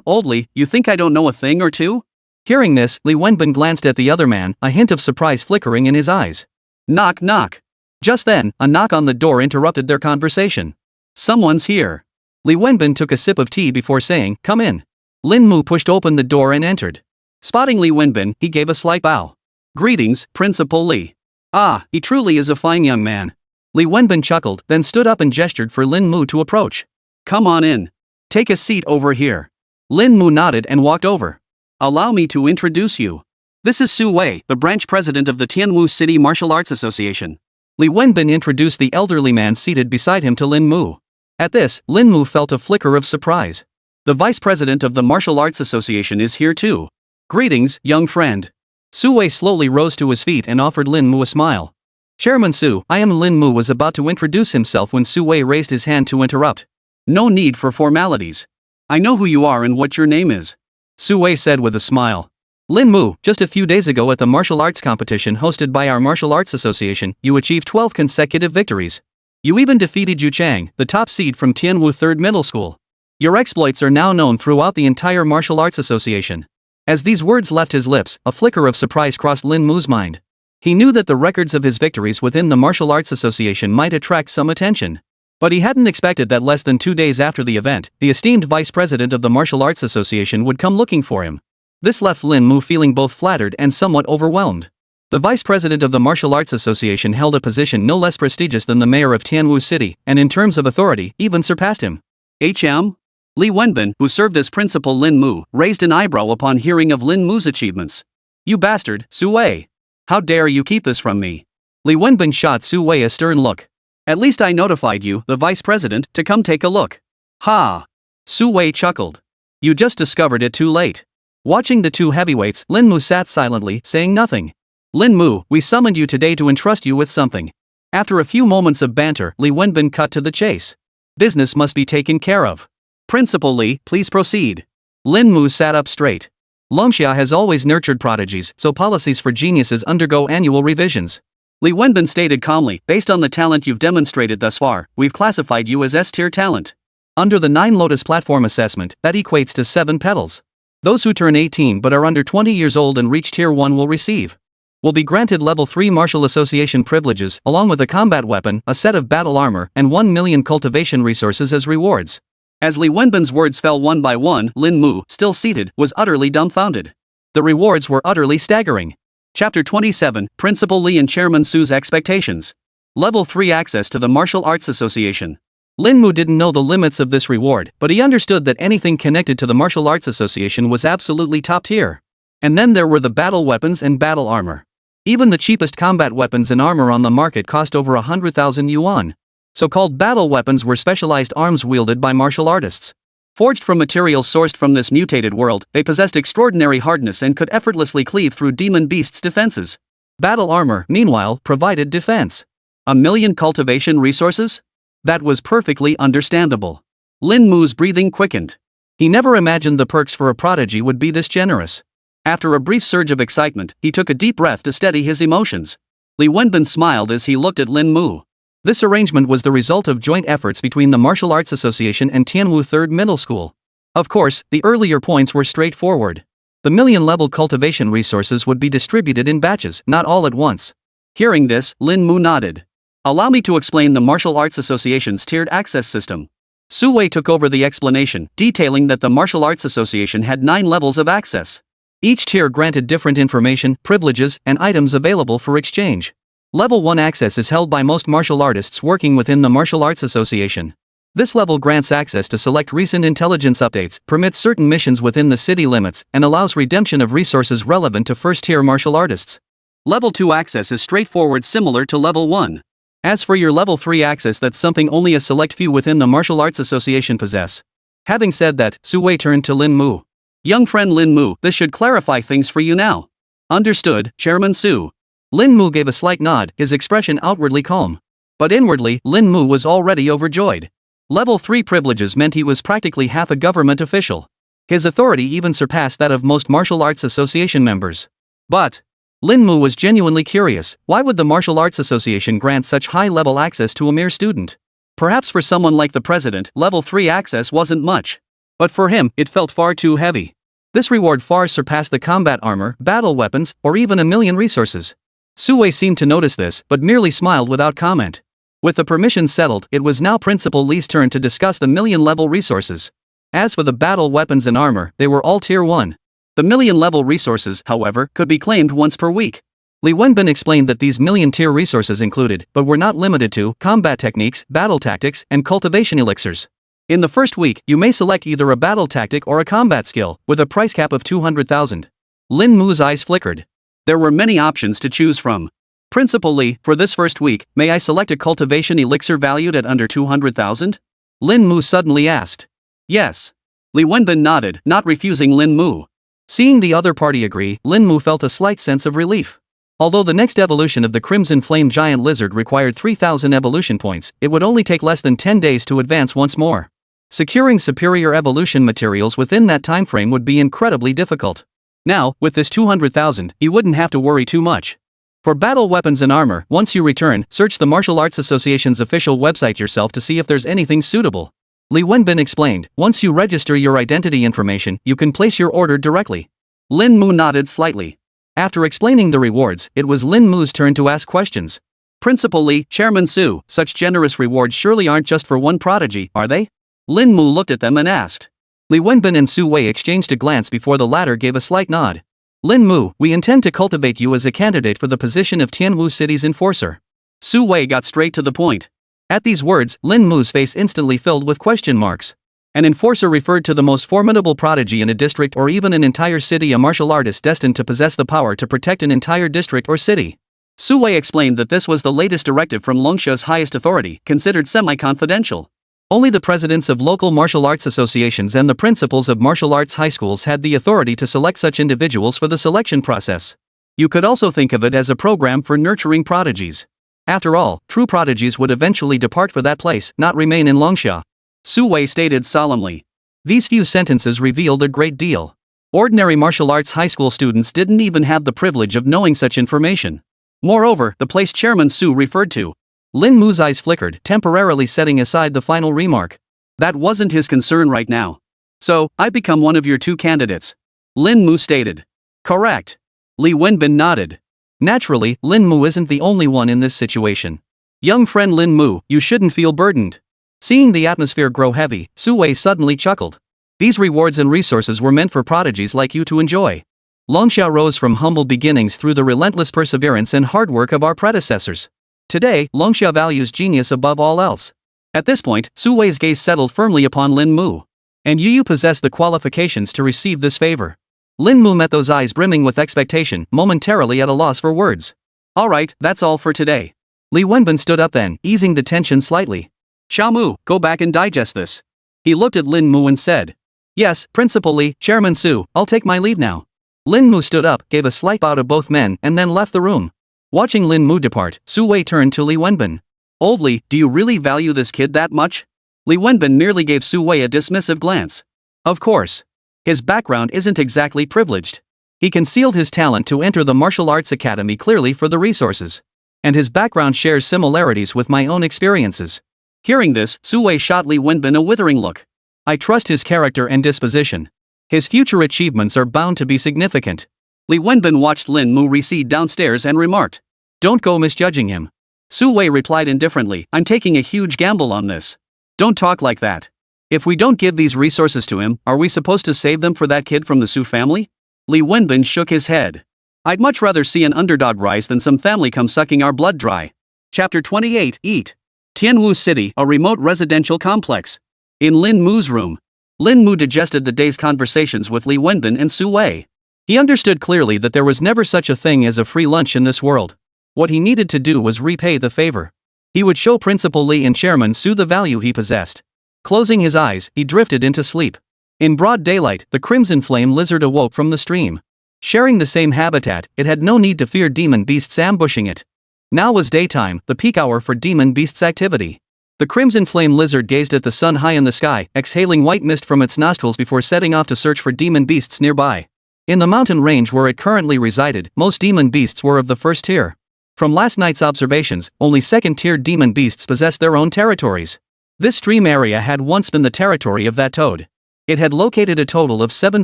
Old Li, you think I don't know a thing or two? Hearing this, Li Wenbin glanced at the other man, a hint of surprise flickering in his eyes. Knock knock. Just then, a knock on the door interrupted their conversation. Someone's here. Li Wenbin took a sip of tea before saying, come in. Lin Mu pushed open the door and entered. Spotting Li Wenbin, he gave a slight bow. Greetings, Principal Li. Ah, he truly is a fine young man. Li Wenbin chuckled, then stood up and gestured for Lin Mu to approach. Come on in. Take a seat over here. Lin Mu nodded and walked over. Allow me to introduce you. This is Su Wei, the branch president of the Tianwu City Martial Arts Association. Li Wenbin introduced the elderly man seated beside him to Lin Mu. At this, Lin Mu felt a flicker of surprise. The vice president of the Martial Arts Association is here too. Greetings, young friend. Su Wei slowly rose to his feet and offered Lin Mu a smile. Chairman Su, I am Lin Mu was about to introduce himself when Su Wei raised his hand to interrupt. No need for formalities. I know who you are and what your name is. Su Wei said with a smile. Lin Mu, just a few days ago at the martial arts competition hosted by our Martial Arts Association, you achieved 12 consecutive victories. You even defeated Yu Chang, the top seed from Tianwu 3rd Middle School. Your exploits are now known throughout the entire Martial Arts Association. As these words left his lips, a flicker of surprise crossed Lin Mu's mind. He knew that the records of his victories within the Martial Arts Association might attract some attention. But he hadn't expected that less than 2 days after the event, the esteemed vice president of the Martial Arts Association would come looking for him. This left Lin Mu feeling both flattered and somewhat overwhelmed. The vice president of the Martial Arts Association held a position no less prestigious than the mayor of Tianwu City, and in terms of authority, even surpassed him. HM? Li Wenbin, who served as principal Lin Mu, raised an eyebrow upon hearing of Lin Mu's achievements. You bastard, Su Wei. How dare you keep this from me? Li Wenbin shot Su Wei a stern look. At least I notified you, the vice president, to come take a look. Ha! Su Wei chuckled. You just discovered it too late. Watching the two heavyweights, Lin Mu sat silently, saying nothing. Lin Mu, we summoned you today to entrust you with something. After a few moments of banter, Li Wenbin cut to the chase. Business must be taken care of. Principal Li, please proceed. Lin Mu sat up straight. Longxia has always nurtured prodigies, so policies for geniuses undergo annual revisions. Li Wenbin stated calmly, based on the talent you've demonstrated thus far, we've classified you as S-tier talent. Under the 9 Lotus platform assessment, that equates to 7 petals. Those who turn 18 but are under 20 years old and reach Tier 1 will be granted Level 3 Martial Association privileges, along with a combat weapon, a set of battle armor, and 1 million cultivation resources as rewards. As Li Wenbin's words fell one by one, Lin Mu, still seated, was utterly dumbfounded. The rewards were utterly staggering. Chapter 27, Principal Li and Chairman Su's Expectations. Level 3 Access to the Martial Arts Association. Lin Mu didn't know the limits of this reward, but he understood that anything connected to the Martial Arts Association was absolutely top tier. And then there were the battle weapons and battle armor. Even the cheapest combat weapons and armor on the market cost over 100,000 yuan. So-called battle weapons were specialized arms wielded by martial artists. Forged from materials sourced from this mutated world, they possessed extraordinary hardness and could effortlessly cleave through demon beasts' defenses. Battle armor, meanwhile, provided defense. 1 million cultivation resources? That was perfectly understandable. Lin Mu's breathing quickened. He never imagined the perks for a prodigy would be this generous. After a brief surge of excitement, he took a deep breath to steady his emotions. Li Wenbin smiled as he looked at Lin Mu. This arrangement was the result of joint efforts between the Martial Arts Association and Tianwu Third Middle School. Of course, the earlier points were straightforward. The million-level cultivation resources would be distributed in batches, not all at once. Hearing this, Lin Mu nodded. Allow me to explain the Martial Arts Association's tiered access system. Su Wei took over the explanation, detailing that the Martial Arts Association had 9 levels of access. Each tier granted different information, privileges, and items available for exchange. Level 1 access is held by most martial artists working within the Martial Arts Association. This level grants access to select recent intelligence updates, permits certain missions within the city limits, and allows redemption of resources relevant to first-tier martial artists. Level 2 access is straightforward, similar to Level 1. As for your Level 3 access, that's something only a select few within the Martial Arts Association possess. Having said that, Su Wei turned to Lin Mu. Young friend Lin Mu, this should clarify things for you now. Understood, Chairman Su. Lin Mu gave a slight nod, his expression outwardly calm. But inwardly, Lin Mu was already overjoyed. Level 3 privileges meant he was practically half a government official. His authority even surpassed that of most Martial Arts Association members. But Lin Mu was genuinely curious, why would the Martial Arts Association grant such high-level access to a mere student? Perhaps for someone like the president, Level 3 access wasn't much. But for him, it felt far too heavy. This reward far surpassed the combat armor, battle weapons, or even 1 million resources. Su Wei seemed to notice this, but merely smiled without comment. With the permissions settled, it was now Principal Li's turn to discuss the million-level resources. As for the battle weapons and armor, they were all Tier 1. The million-level resources, however, could be claimed once per week. Li Wenbin explained that these million-tier resources included, but were not limited to, combat techniques, battle tactics, and cultivation elixirs. In the first week, you may select either a battle tactic or a combat skill, with a price cap of 200,000. Lin Mu's eyes flickered. There were many options to choose from. Principal Li, for this first week, may I select a cultivation elixir valued at under 200,000? Lin Mu suddenly asked. Yes. Li Wenbin nodded, not refusing Lin Mu. Seeing the other party agree, Lin Mu felt a slight sense of relief. Although the next evolution of the Crimson Flame Giant Lizard required 3,000 evolution points, it would only take less than 10 days to advance once more. Securing superior evolution materials within that time frame would be incredibly difficult. Now, with this 200,000, he wouldn't have to worry too much. For battle weapons and armor, once you return, search the Martial Arts Association's official website yourself to see if there's anything suitable. Li Wenbin explained, once you register your identity information, you can place your order directly. Lin Mu nodded slightly. After explaining the rewards, it was Lin Mu's turn to ask questions. Principal Li, Chairman Su, such generous rewards surely aren't just for one prodigy, are they? Lin Mu looked at them and asked. Li Wenbin and Su Wei exchanged a glance before the latter gave a slight nod. Lin Mu, we intend to cultivate you as a candidate for the position of Tianwu City's enforcer. Su Wei got straight to the point. At these words, Lin Mu's face instantly filled with question marks. An enforcer referred to the most formidable prodigy in a district or even an entire city, a martial artist destined to possess the power to protect an entire district or city. Su Wei explained that this was the latest directive from Longxia's highest authority, considered semi-confidential. Only the presidents of local martial arts associations and the principals of martial arts high schools had the authority to select such individuals for the selection process. You could also think of it as a program for nurturing prodigies. After all, true prodigies would eventually depart for that place, not remain in Longsha. Su Wei stated solemnly. These few sentences revealed a great deal. Ordinary martial arts high school students didn't even have the privilege of knowing such information. Moreover, the place Chairman Su referred to. Lin Mu's eyes flickered, temporarily setting aside the final remark. That wasn't his concern right now. So, I become one of your two candidates. Lin Mu stated. Correct. Li Wenbin nodded. Naturally, Lin Mu isn't the only one in this situation. Young friend Lin Mu, you shouldn't feel burdened. Seeing the atmosphere grow heavy, Su Wei suddenly chuckled. These rewards and resources were meant for prodigies like you to enjoy. Longsha rose from humble beginnings through the relentless perseverance and hard work of our predecessors. Today, Longsha values genius above all else. At this point, Su Wei's gaze settled firmly upon Lin Mu. And you possess the qualifications to receive this favor. Lin Mu met those eyes brimming with expectation, momentarily at a loss for words. Alright, that's all for today. Li Wenbin stood up then, easing the tension slightly. Xia Mu, go back and digest this. He looked at Lin Mu and said. Yes, Principal Li, Chairman Su, I'll take my leave now. Lin Mu stood up, gave a slight bow to both men, and then left the room. Watching Lin Mu depart, Su Wei turned to Li Wenbin. Old Li, do you really value this kid that much? Li Wenbin merely gave Su Wei a dismissive glance. Of course. His background isn't exactly privileged. He concealed his talent to enter the martial arts academy clearly for the resources. And his background shares similarities with my own experiences. Hearing this, Su Wei shot Li Wenbin a withering look. I trust his character and disposition. His future achievements are bound to be significant. Li Wenbin watched Lin Mu recede downstairs and remarked. Don't go misjudging him. Su Wei replied indifferently, I'm taking a huge gamble on this. Don't talk like that. If we don't give these resources to him, are we supposed to save them for that kid from the Su family? Li Wenbin shook his head. I'd much rather see an underdog rise than some family come sucking our blood dry. Chapter 28, Eat. Tianwu City, a remote residential complex. In Lin Mu's room. Lin Mu digested the day's conversations with Li Wenbin and Su Wei. He understood clearly that there was never such a thing as a free lunch in this world. What he needed to do was repay the favor. He would show Principal Li and Chairman Su the value he possessed. Closing his eyes, he drifted into sleep. In broad daylight, the crimson flame lizard awoke from the stream. Sharing the same habitat, it had no need to fear demon beasts ambushing it. Now was daytime, the peak hour for demon beasts' activity. The crimson flame lizard gazed at the sun high in the sky, exhaling white mist from its nostrils before setting off to search for demon beasts nearby. In the mountain range where it currently resided, most demon beasts were of the first tier. From last night's observations, only second-tier demon beasts possessed their own territories. This stream area had once been the territory of that toad. It had located a total of 7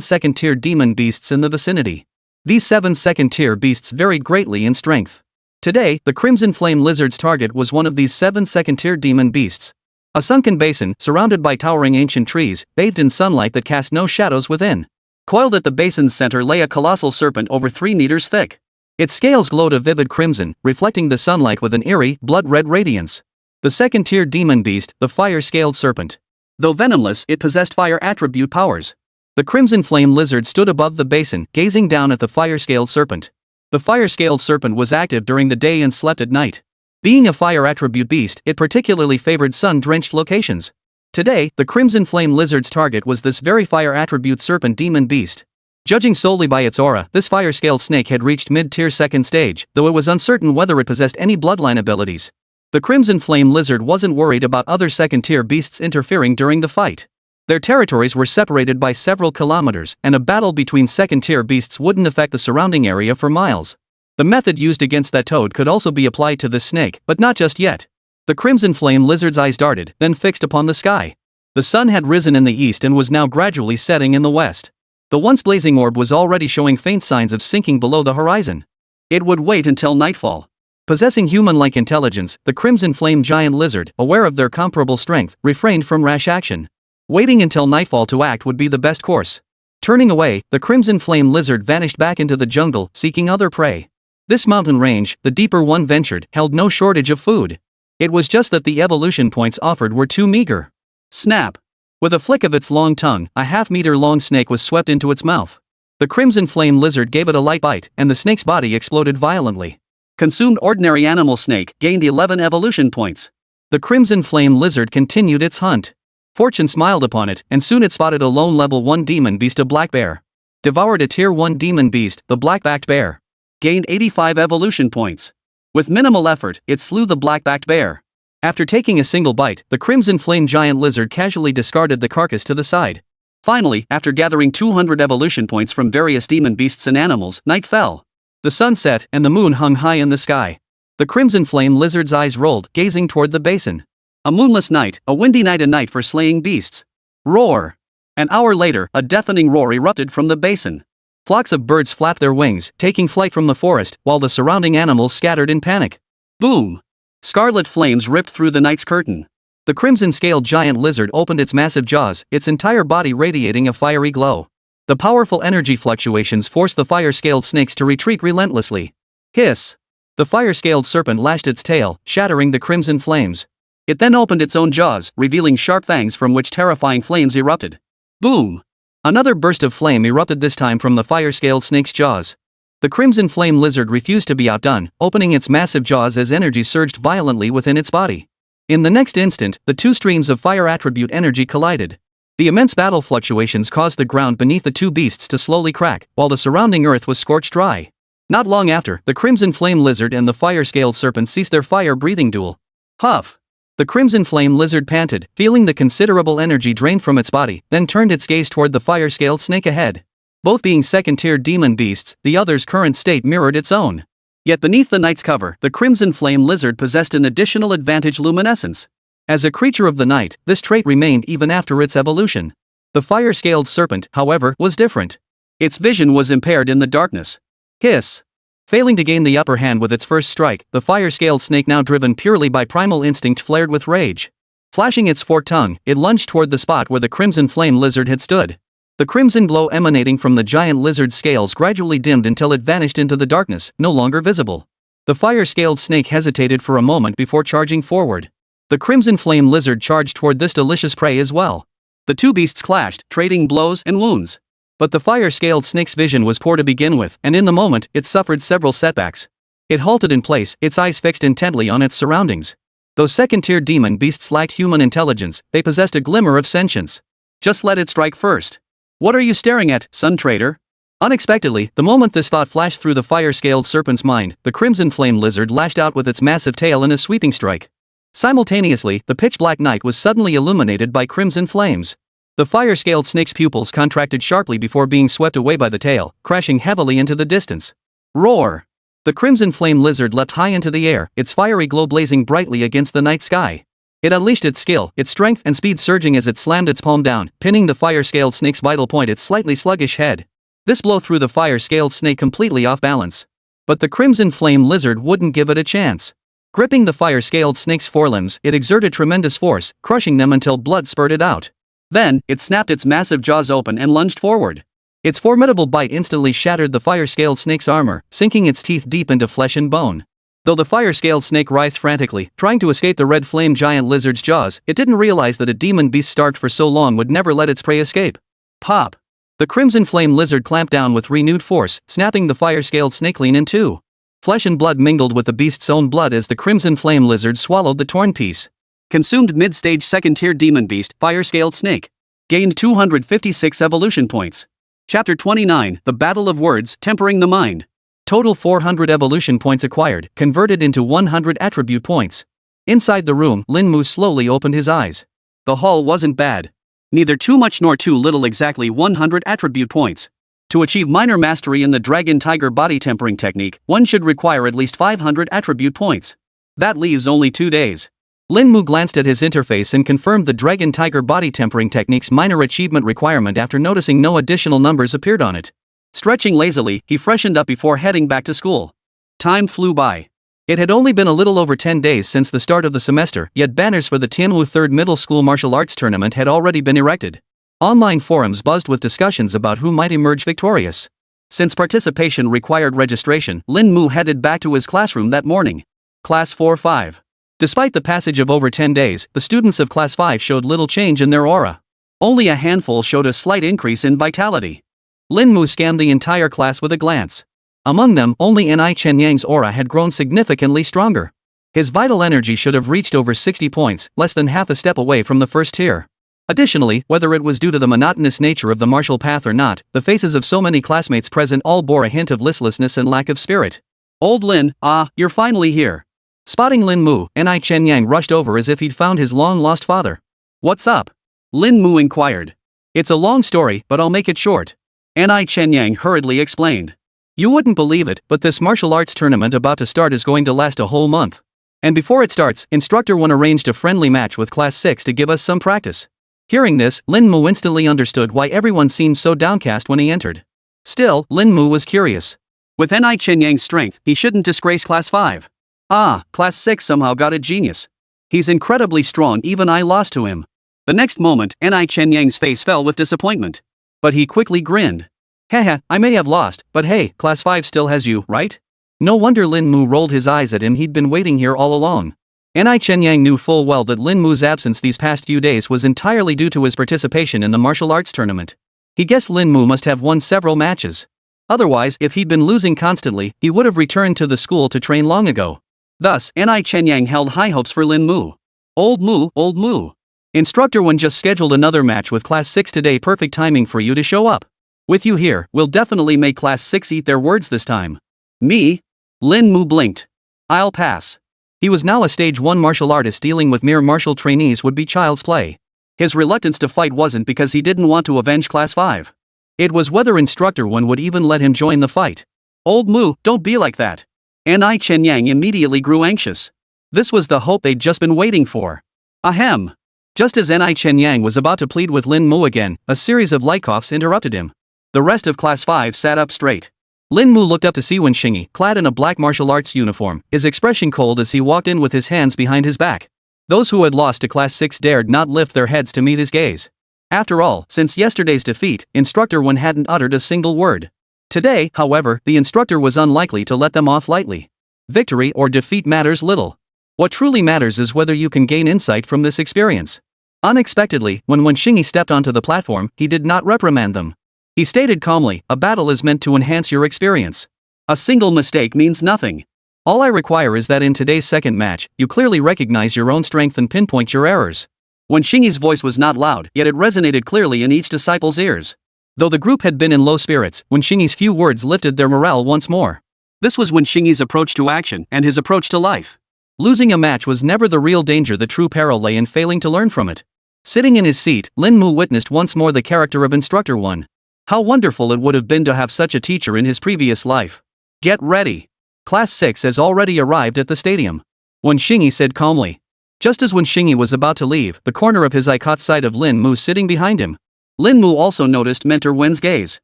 second-tier demon beasts in the vicinity. These 7 second-tier beasts varied greatly in strength. Today, the crimson flame lizard's target was one of these 7 second-tier demon beasts. A sunken basin, surrounded by towering ancient trees, bathed in sunlight that cast no shadows within. Coiled at the basin's center lay a colossal serpent over 3 meters thick. Its scales glowed a vivid crimson, reflecting the sunlight with an eerie, blood-red radiance. The second-tier demon beast, the fire-scaled serpent. Though venomless, it possessed fire attribute powers. The crimson flame lizard stood above the basin, gazing down at the fire-scaled serpent. The fire-scaled serpent was active during the day and slept at night. Being a fire attribute beast, it particularly favored sun-drenched locations. Today, the crimson flame lizard's target was this very fire attribute serpent demon beast. Judging solely by its aura, this fire-scaled snake had reached mid-tier second stage, though it was uncertain whether it possessed any bloodline abilities. The crimson flame lizard wasn't worried about other second-tier beasts interfering during the fight. Their territories were separated by several kilometers, and a battle between second-tier beasts wouldn't affect the surrounding area for miles. The method used against that toad could also be applied to this snake, but not just yet. The crimson flame lizard's eyes darted, then fixed upon the sky. The sun had risen in the east and was now gradually setting in the west. The once blazing orb was already showing faint signs of sinking below the horizon. It would wait until nightfall. Possessing human-like intelligence, the crimson flame giant lizard, aware of their comparable strength, refrained from rash action. Waiting until nightfall to act would be the best course. Turning away, the crimson flame lizard vanished back into the jungle, seeking other prey. This mountain range, the deeper one ventured, held no shortage of food. It was just that the evolution points offered were too meager. Snap! With a flick of its long tongue, a half-meter-long snake was swept into its mouth. The crimson flame lizard gave it a light bite, and the snake's body exploded violently. Consumed ordinary animal snake, gained 11 evolution points. The crimson flame lizard continued its hunt. Fortune smiled upon it, and soon it spotted a lone level 1 demon beast, a black bear. Devoured a tier 1 demon beast, the black-backed bear. Gained 85 evolution points. With minimal effort, it slew the black-backed bear. After taking a single bite, the crimson flame giant lizard casually discarded the carcass to the side. Finally, after gathering 200 evolution points from various demon beasts and animals, night fell. The sun set, and the moon hung high in the sky. The crimson flame lizard's eyes rolled, gazing toward the basin. A moonless night, a windy night, a night for slaying beasts. Roar! An hour later, a deafening roar erupted from the basin. Flocks of birds flapped their wings, taking flight from the forest, while the surrounding animals scattered in panic. Boom! Scarlet flames ripped through the night's curtain. The crimson-scaled giant lizard opened its massive jaws, its entire body radiating a fiery glow. The powerful energy fluctuations forced the fire-scaled snakes to retreat relentlessly. Hiss! The fire-scaled serpent lashed its tail, shattering the crimson flames. It then opened its own jaws, revealing sharp fangs from which terrifying flames erupted. Boom! Another burst of flame erupted, this time from the fire-scaled snake's jaws. The crimson flame lizard refused to be outdone, opening its massive jaws as energy surged violently within its body. In the next instant, the two streams of fire attribute energy collided. The immense battle fluctuations caused the ground beneath the two beasts to slowly crack, while the surrounding earth was scorched dry. Not long after, the crimson flame lizard and the fire-scaled serpent ceased their fire-breathing duel. Huff! The crimson flame lizard panted, feeling the considerable energy drained from its body, then turned its gaze toward the fire-scaled snake ahead. Both being second-tier demon beasts, the other's current state mirrored its own. Yet beneath the night's cover, the crimson flame lizard possessed an additional advantage: luminescence. As a creature of the night, this trait remained even after its evolution. The fire-scaled serpent, however, was different. Its vision was impaired in the darkness. Hiss! Failing to gain the upper hand with its first strike, the fire-scaled snake, now driven purely by primal instinct, flared with rage. Flashing its forked tongue, it lunged toward the spot where the crimson flame lizard had stood. The crimson glow emanating from the giant lizard's scales gradually dimmed until it vanished into the darkness, no longer visible. The fire-scaled snake hesitated for a moment before charging forward. The crimson flame lizard charged toward this delicious prey as well. The two beasts clashed, trading blows and wounds. But the fire-scaled snake's vision was poor to begin with, and in the moment, it suffered several setbacks. It halted in place, its eyes fixed intently on its surroundings. Though second-tier demon beasts lacked human intelligence, they possessed a glimmer of sentience. Just let it strike first. What are you staring at, Sun Trader? Unexpectedly, the moment this thought flashed through the fire-scaled serpent's mind, the crimson flame lizard lashed out with its massive tail in a sweeping strike. Simultaneously, the pitch-black night was suddenly illuminated by crimson flames. The fire-scaled snake's pupils contracted sharply before being swept away by the tail, crashing heavily into the distance. Roar! The crimson flame lizard leapt high into the air, its fiery glow blazing brightly against the night sky. It unleashed its skill, its strength and speed surging as it slammed its palm down, pinning the fire-scaled snake's vital point, its slightly sluggish head. This blow threw the fire-scaled snake completely off balance. But the crimson flame lizard wouldn't give it a chance. Gripping the fire-scaled snake's forelimbs, it exerted tremendous force, crushing them until blood spurted out. Then, it snapped its massive jaws open and lunged forward. Its formidable bite instantly shattered the fire-scaled snake's armor, sinking its teeth deep into flesh and bone. Though the fire-scaled snake writhed frantically, trying to escape the red flame giant lizard's jaws, it didn't realize that a demon beast starved for so long would never let its prey escape. Pop! The crimson flame lizard clamped down with renewed force, snapping the fire-scaled snake clean in two. Flesh and blood mingled with the beast's own blood as the crimson flame lizard swallowed the torn piece. Consumed mid-stage second-tier demon beast, fire-scaled snake. Gained 256 evolution points. Chapter 29, The Battle of Words, Tempering the Mind. Total 400 evolution points acquired, converted into 100 attribute points. Inside the room, Lin Mu slowly opened his eyes. The haul wasn't bad. Neither too much nor too little, exactly 100 attribute points. To achieve minor mastery in the Dragon Tiger body tempering technique, one should require at least 500 attribute points. That leaves only 2 days. Lin Mu glanced at his interface and confirmed the Dragon Tiger body tempering technique's minor achievement requirement after noticing no additional numbers appeared on it. Stretching lazily, he freshened up before heading back to school. Time flew by. It had only been a little over 10 days since the start of the semester, yet banners for the Tianwu 3rd Middle School Martial Arts Tournament had already been erected. Online forums buzzed with discussions about who might emerge victorious. Since participation required registration, Lin Mu headed back to his classroom that morning. Class 4-5. Despite the passage of over 10 days, the students of Class 5 showed little change in their aura. Only a handful showed a slight increase in vitality. Lin Mu scanned the entire class with a glance. Among them, only Ni Chenyang's aura had grown significantly stronger. His vital energy should have reached over 60 points, less than half a step away from the first tier. Additionally, whether it was due to the monotonous nature of the martial path or not, the faces of so many classmates present all bore a hint of listlessness and lack of spirit. Old Lin, you're finally here. Spotting Lin Mu, Ni Chenyang rushed over as if he'd found his long-lost father. What's up? Lin Mu inquired. It's a long story, but I'll make it short. Ni Chenyang hurriedly explained. You wouldn't believe it, but this martial arts tournament about to start is going to last a whole month. And before it starts, Instructor 1 arranged a friendly match with Class 6 to give us some practice. Hearing this, Lin Mu instantly understood why everyone seemed so downcast when he entered. Still, Lin Mu was curious. With Ni Chenyang's strength, he shouldn't disgrace Class 5. Class 6 somehow got a genius. He's incredibly strong, even I lost to him. The next moment, Ni Chenyang's face fell with disappointment. But he quickly grinned. Haha, I may have lost, but hey, Class 5 still has you, right? No wonder Lin Mu rolled his eyes at him, he'd been waiting here all along. Ni Chenyang knew full well that Lin Mu's absence these past few days was entirely due to his participation in the martial arts tournament. He guessed Lin Mu must have won several matches. Otherwise, if he'd been losing constantly, he would have returned to the school to train long ago. Thus, Ni Chenyang held high hopes for Lin Mu. Old Mu. Instructor 1 just scheduled another match with Class 6 today, perfect timing for you to show up. With you here, we'll definitely make Class 6 eat their words this time. Me? Lin Mu blinked. I'll pass. He was now a stage 1 martial artist, dealing with mere martial trainees would be child's play. His reluctance to fight wasn't because he didn't want to avenge Class 5. It was whether Instructor 1 would even let him join the fight. Old Mu, don't be like that. Ni Chenyang immediately grew anxious. This was the hope they'd just been waiting for. Ahem. Just as Ni Chenyang was about to plead with Lin Mu again, a series of light coughs interrupted him. The rest of Class 5 sat up straight. Lin Mu looked up to see Wen Xingyi, clad in a black martial arts uniform, his expression cold as he walked in with his hands behind his back. Those who had lost to Class 6 dared not lift their heads to meet his gaze. After all, since yesterday's defeat, Instructor 1 hadn't uttered a single word. Today, however, the instructor was unlikely to let them off lightly. Victory or defeat matters little. What truly matters is whether you can gain insight from this experience. Unexpectedly, when Wen Xingyi stepped onto the platform, he did not reprimand them. He stated calmly, a battle is meant to enhance your experience. A single mistake means nothing. All I require is that in today's second match, you clearly recognize your own strength and pinpoint your errors. Wen Xingyi's voice was not loud, yet it resonated clearly in each disciple's ears. Though the group had been in low spirits, Wen Xingyi's few words lifted their morale once more. This was Wen Xingyi's approach to action and his approach to life. Losing a match was never the real danger, the true peril lay in failing to learn from it. Sitting in his seat, Lin Mu witnessed once more the character of Instructor 1. How wonderful it would have been to have such a teacher in his previous life. Get ready. Class 6 has already arrived at the stadium. Wen Xingyi said calmly. Just as Wen Xingyi was about to leave, the corner of his eye caught sight of Lin Mu sitting behind him. Lin Mu also noticed Mentor Wen's gaze.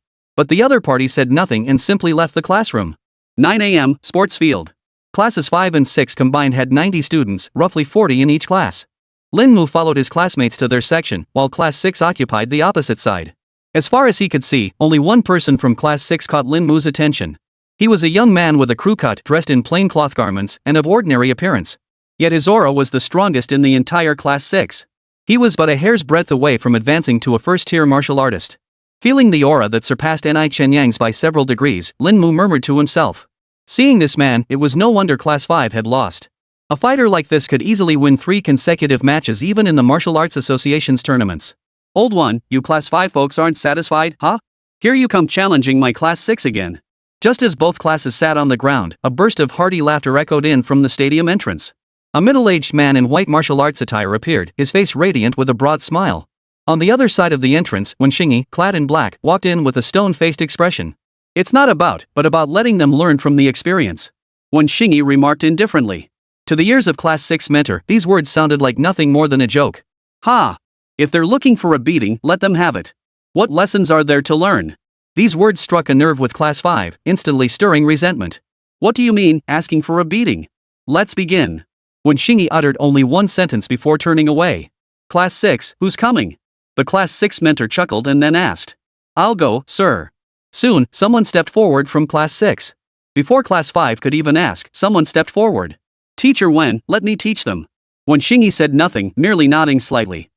But the other party said nothing and simply left the classroom. 9 a.m., sports field. Classes 5 and 6 combined had 90 students, roughly 40 in each class. Lin Mu followed his classmates to their section, while Class 6 occupied the opposite side. As far as he could see, only one person from Class 6 caught Lin Mu's attention. He was a young man with a crew cut, dressed in plain cloth garments, and of ordinary appearance. Yet his aura was the strongest in the entire Class 6. He was but a hair's breadth away from advancing to a first-tier martial artist. Feeling the aura that surpassed Ni Chenyang's by several degrees, Lin Mu murmured to himself. Seeing this man, it was no wonder Class 5 had lost. A fighter like this could easily win 3 consecutive matches even in the Martial Arts Association's tournaments. Old one, you Class 5 folks aren't satisfied, huh? Here you come challenging my Class 6 again. Just as both classes sat on the ground, a burst of hearty laughter echoed in from the stadium entrance. A middle-aged man in white martial arts attire appeared, his face radiant with a broad smile. On the other side of the entrance, Wen Xingyi, clad in black, walked in with a stone-faced expression. It's not about, but about letting them learn from the experience. Wen Xingyi remarked indifferently. To the ears of Class 6 mentor, these words sounded like nothing more than a joke. Ha! If they're looking for a beating, let them have it. What lessons are there to learn? These words struck a nerve with Class 5, instantly stirring resentment. What do you mean, asking for a beating? Let's begin. Wen Xingyi uttered only one sentence before turning away. Class 6, who's coming? The Class 6 mentor chuckled and then asked. I'll go, sir. Soon, someone stepped forward from Class 6. Before Class 5 could even ask, someone stepped forward. Teacher Wen, let me teach them. Wen Xingyi said nothing, merely nodding slightly.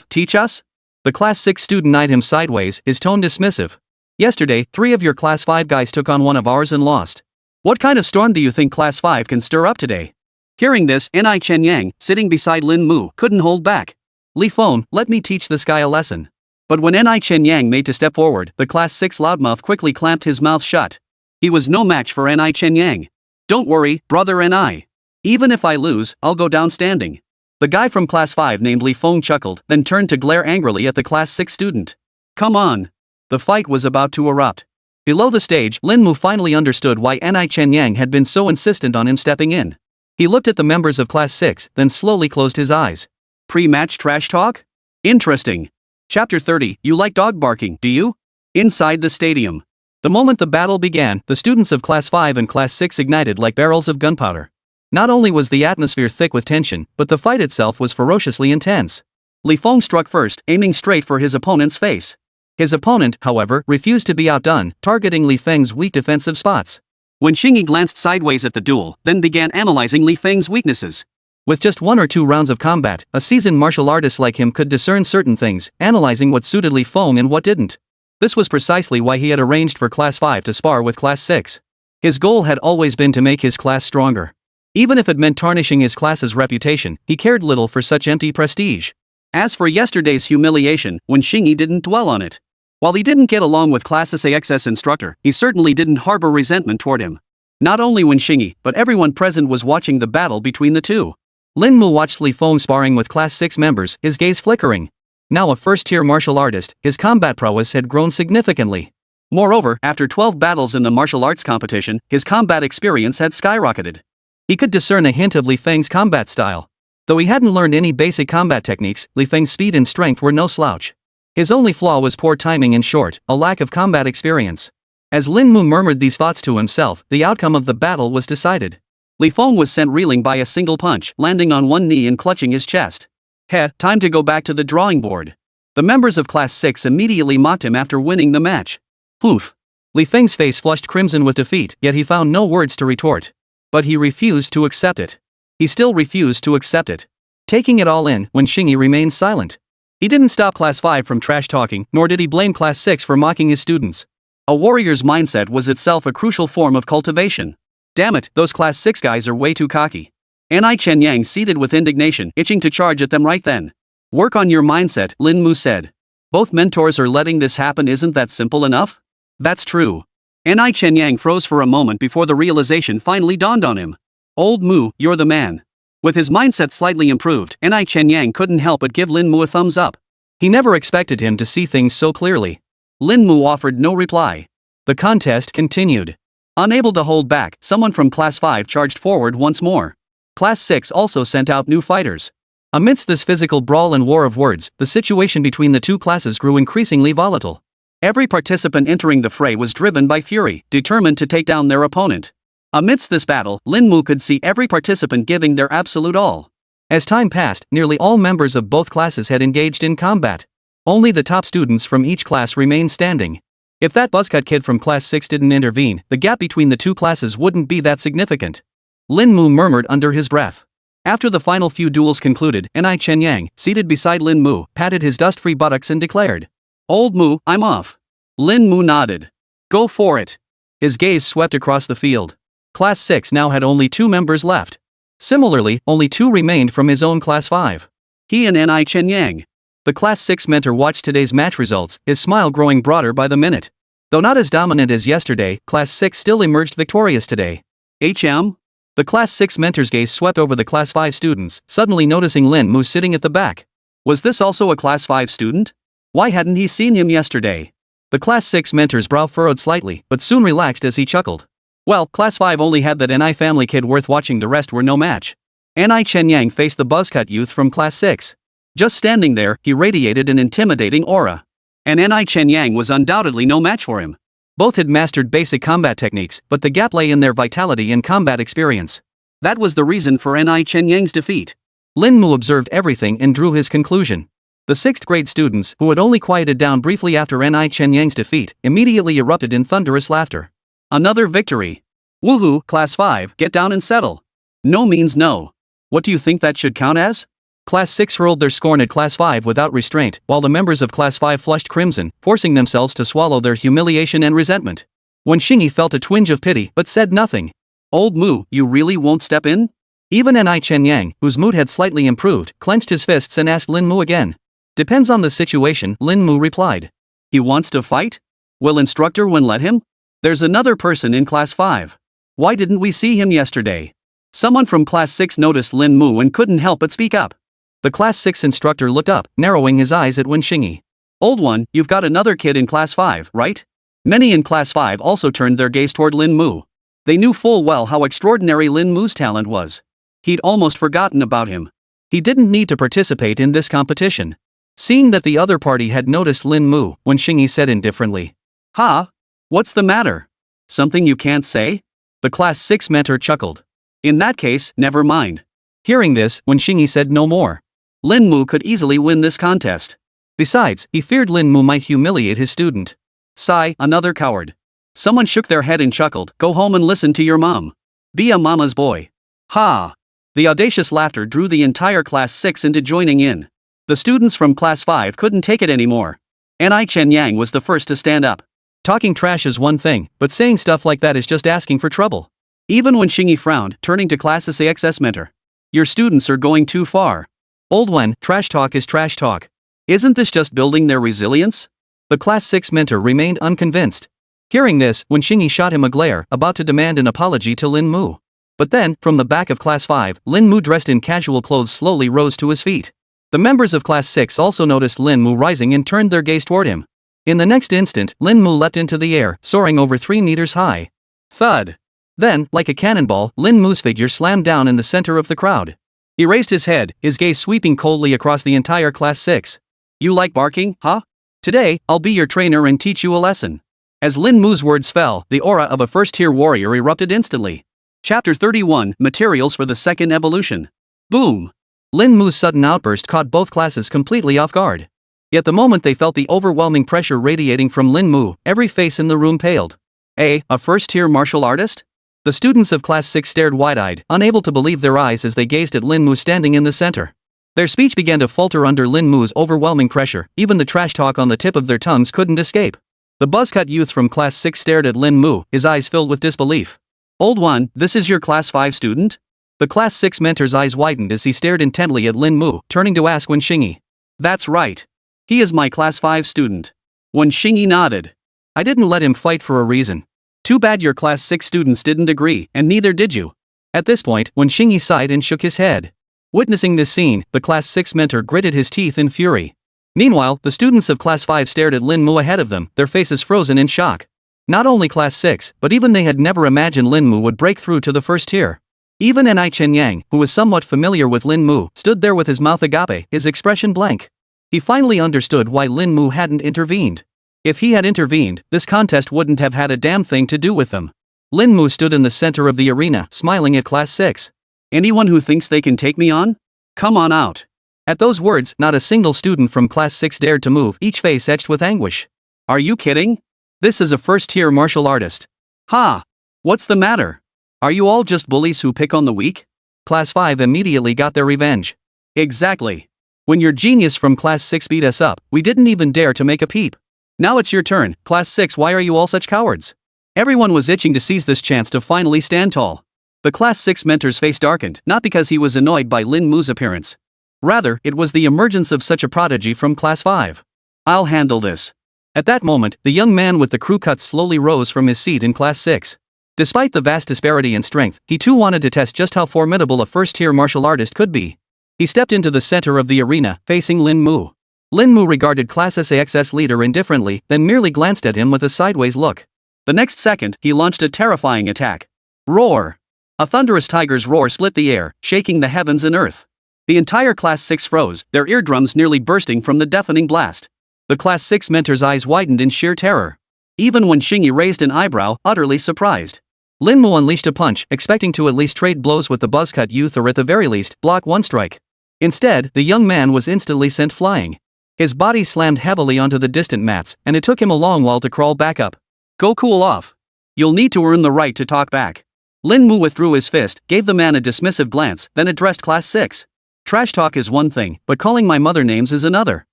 Teach us? The Class 6 student eyed him sideways, his tone dismissive. Yesterday, 3 of your Class 5 guys took on one of ours and lost. What kind of storm do you think Class 5 can stir up today? Hearing this, Ni Chenyang, sitting beside Lin Mu, couldn't hold back. Li Feng, let me teach this guy a lesson. But when Ni Chen Yang made to step forward, the Class 6 loudmouth quickly clamped his mouth shut. He was no match for Ni Chen Yang. Don't worry, brother Ni. Even if I lose, I'll go down standing. The guy from Class 5 named Li Feng chuckled, then turned to glare angrily at the Class 6 student. Come on. The fight was about to erupt. Below the stage, Lin Mu finally understood why Ni Chen Yang had been so insistent on him stepping in. He looked at the members of Class 6, then slowly closed his eyes. Pre-match trash talk? Interesting. Chapter 30, you like dog barking, do you? Inside the stadium. The moment the battle began, the students of Class 5 and Class 6 ignited like barrels of gunpowder. Not only was the atmosphere thick with tension, but the fight itself was ferociously intense. Li Feng struck first, aiming straight for his opponent's face. His opponent, however, refused to be outdone, targeting Li Feng's weak defensive spots. When Xingyi glanced sideways at the duel, then began analyzing Li Feng's weaknesses. With just 1 or 2 rounds of combat, a seasoned martial artist like him could discern certain things, analyzing what suited Li Feng and what didn't. This was precisely why he had arranged for Class 5 to spar with Class 6. His goal had always been to make his class stronger. Even if it meant tarnishing his class's reputation, he cared little for such empty prestige. As for yesterday's humiliation, when Xingyi didn't dwell on it. While he didn't get along with Class SSS instructor, he certainly didn't harbor resentment toward him. Not only when Xingyi, but everyone present was watching the battle between the two. Lin Mu watched Li Feng sparring with Class 6 members, his gaze flickering. Now a first-tier martial artist, his combat prowess had grown significantly. Moreover, after 12 battles in the martial arts competition, his combat experience had skyrocketed. He could discern a hint of Li Feng's combat style. Though he hadn't learned any basic combat techniques, Li Feng's speed and strength were no slouch. His only flaw was poor timing and a lack of combat experience. As Lin Mu murmured these thoughts to himself, the outcome of the battle was decided. Li Feng was sent reeling by a single punch, landing on one knee and clutching his chest. Time to go back to the drawing board. The members of Class 6 immediately mocked him after winning the match. Oof. Li Feng's face flushed crimson with defeat, yet he found no words to retort. But he refused to accept it. He still refused to accept it. Taking it all in, when Xingyi remained silent. He didn't stop Class 5 from trash talking, nor did he blame Class 6 for mocking his students. A warrior's mindset was itself a crucial form of cultivation. Damn it, those Class 6 guys are way too cocky. Ni Chen Yang seethed with indignation, itching to charge at them right then. Work on your mindset, Lin Mu said. Both mentors are letting this happen, isn't that simple enough? That's true. Ni Chen Yang froze for a moment before the realization finally dawned on him. Old Mu, you're the man. With his mindset slightly improved, Ni Chen Yang couldn't help but give Lin Mu a thumbs up. He never expected him to see things so clearly. Lin Mu offered no reply. The contest continued. Unable to hold back, someone from Class 5 charged forward once more. Class 6 also sent out new fighters. Amidst this physical brawl and war of words, the situation between the two classes grew increasingly volatile. Every participant entering the fray was driven by fury, determined to take down their opponent. Amidst this battle, Lin Mu could see every participant giving their absolute all. As time passed, nearly all members of both classes had engaged in combat. Only the top students from each class remained standing. If that buzzcut kid from Class 6 didn't intervene, the gap between the two classes wouldn't be that significant. Lin Mu murmured under his breath. After the final few duels concluded, Ni Chen Yang, seated beside Lin Mu, patted his dust-free buttocks and declared, "Old Mu, I'm off." Lin Mu nodded. "Go for it." His gaze swept across the field. Class 6 now had only 2 members left. Similarly, only 2 remained from his own Class 5. He and Ni Chen Yang. The Class 6 mentor watched today's match results, his smile growing broader by the minute. Though not as dominant as yesterday, Class 6 still emerged victorious today. HM? The Class 6 mentor's gaze swept over the Class 5 students, suddenly noticing Lin Mu sitting at the back. Was this also a Class 5 student? Why hadn't he seen him yesterday? The Class 6 mentor's brow furrowed slightly, but soon relaxed as he chuckled. Well, Class 5 only had that Ni family kid worth watching, the rest were no match. Ni Chen Yang faced the buzzcut youth from Class 6. Just standing there, he radiated an intimidating aura. And Ni Chen Yang was undoubtedly no match for him. Both had mastered basic combat techniques, but the gap lay in their vitality and combat experience. That was the reason for Ni Chen Yang's defeat. Lin Mu observed everything and drew his conclusion. The 6th grade students, who had only quieted down briefly after Ni Chen Yang's defeat, immediately erupted in thunderous laughter. Another victory. Woohoo, Class 5, get down and settle. No means no. What do you think that should count as? Class 6 hurled their scorn at Class 5 without restraint, while the members of Class 5 flushed crimson, forcing themselves to swallow their humiliation and resentment. When Xingyi felt a twinge of pity but said nothing. Old Mu, you really won't step in? Even Ni Chen-yang, whose mood had slightly improved, clenched his fists and asked Lin Mu again. Depends on the situation, Lin Mu replied. He wants to fight? Will instructor won't let him? There's another person in class 5. Why didn't we see him yesterday? Someone from class 6 noticed Lin Mu and couldn't help but speak up. The class 6 instructor looked up, narrowing his eyes at Wen Xingyi. Old one, you've got another kid in class 5, right? Many in class 5 also turned their gaze toward Lin Mu. They knew full well how extraordinary Lin Mu's talent was. He'd almost forgotten about him. He didn't need to participate in this competition. Seeing that the other party had noticed Lin Mu, Wen Xingyi said indifferently. Ha? What's the matter? Something you can't say? The class 6 mentor chuckled. In that case, never mind. Hearing this, Wen Xingyi said no more. Lin Mu could easily win this contest. Besides, he feared Lin Mu might humiliate his student. Sigh, another coward. Someone shook their head and chuckled. Go home and listen to your mom. Be a mama's boy. Ha! The audacious laughter drew the entire class 6 into joining in. The students from class 5 couldn't take it anymore. Ni Chen-yang was the first to stand up. Talking trash is one thing, but saying stuff like that is just asking for trouble. Even when Xingyi frowned, turning to class SSS mentor. Your students are going too far. Old one, trash talk is trash talk. Isn't this just building their resilience? The class 6 mentor remained unconvinced. Hearing this, Wen Xingyi shot him a glare, about to demand an apology to Lin Mu. But then, from the back of class 5, Lin Mu dressed in casual clothes slowly rose to his feet. The members of class 6 also noticed Lin Mu rising and turned their gaze toward him. In the next instant, Lin Mu leapt into the air, soaring over 3 meters high. Thud! Then, like a cannonball, Lin Mu's figure slammed down in the center of the crowd. He raised his head, his gaze sweeping coldly across the entire class 6. You like barking, huh? Today, I'll be your trainer and teach you a lesson. As Lin Mu's words fell, the aura of a first-tier warrior erupted instantly. Chapter 31, Materials for the Second Evolution. Boom! Lin Mu's sudden outburst caught both classes completely off guard. Yet the moment they felt the overwhelming pressure radiating from Lin Mu, every face in the room paled. A first-tier martial artist? The students of class 6 stared wide-eyed, unable to believe their eyes as they gazed at Lin Mu standing in the center. Their speech began to falter under Lin Mu's overwhelming pressure, even the trash talk on the tip of their tongues couldn't escape. The buzzcut youth from class 6 stared at Lin Mu, his eyes filled with disbelief. Old one, this is your class 5 student? The class 6 mentor's eyes widened as he stared intently at Lin Mu, turning to ask Wen Xingyi. That's right. He is my class 5 student. Wen Xingyi nodded. I didn't let him fight for a reason. Too bad your class 6 students didn't agree, and neither did you. At this point, Wen Xingyi sighed and shook his head. Witnessing this scene, the class 6 mentor gritted his teeth in fury. Meanwhile, the students of class 5 stared at Lin Mu ahead of them, their faces frozen in shock. Not only class 6, but even they had never imagined Lin Mu would break through to the first tier. Even Ni Chen-yang, who was somewhat familiar with Lin Mu, stood there with his mouth agape, his expression blank. He finally understood why Lin Mu hadn't intervened. If he had intervened, this contest wouldn't have had a damn thing to do with them. Lin Mu stood in the center of the arena, smiling at class 6. Anyone who thinks they can take me on? Come on out. At those words, not a single student from class 6 dared to move, each face etched with anguish. Are you kidding? This is a first-tier martial artist. Ha! What's the matter? Are you all just bullies who pick on the weak? Class 5 immediately got their revenge. Exactly. When your genius from class 6 beat us up, we didn't even dare to make a peep. Now it's your turn, class 6, why are you all such cowards? Everyone was itching to seize this chance to finally stand tall. The class 6 mentor's face darkened, not because he was annoyed by Lin Mu's appearance. Rather, it was the emergence of such a prodigy from class 5. I'll handle this. At that moment, the young man with the crew cut slowly rose from his seat in class 6. Despite the vast disparity in strength, he too wanted to test just how formidable a first-tier martial artist could be. He stepped into the center of the arena, facing Lin Mu. Lin Mu regarded class SAXS leader indifferently, then merely glanced at him with a sideways look. The next second, he launched a terrifying attack. Roar! A thunderous tiger's roar split the air, shaking the heavens and earth. The entire class 6 froze, their eardrums nearly bursting from the deafening blast. The class 6 mentor's eyes widened in sheer terror. Even when Xingyi raised an eyebrow, utterly surprised. Lin Mu unleashed a punch, expecting to at least trade blows with the buzzcut youth or at the very least, block one strike. Instead, the young man was instantly sent flying. His body slammed heavily onto the distant mats, and it took him a long while to crawl back up. Go cool off. You'll need to earn the right to talk back. Lin Mu withdrew his fist, gave the man a dismissive glance, then addressed class 6. Trash talk is one thing, but calling my mother names is another.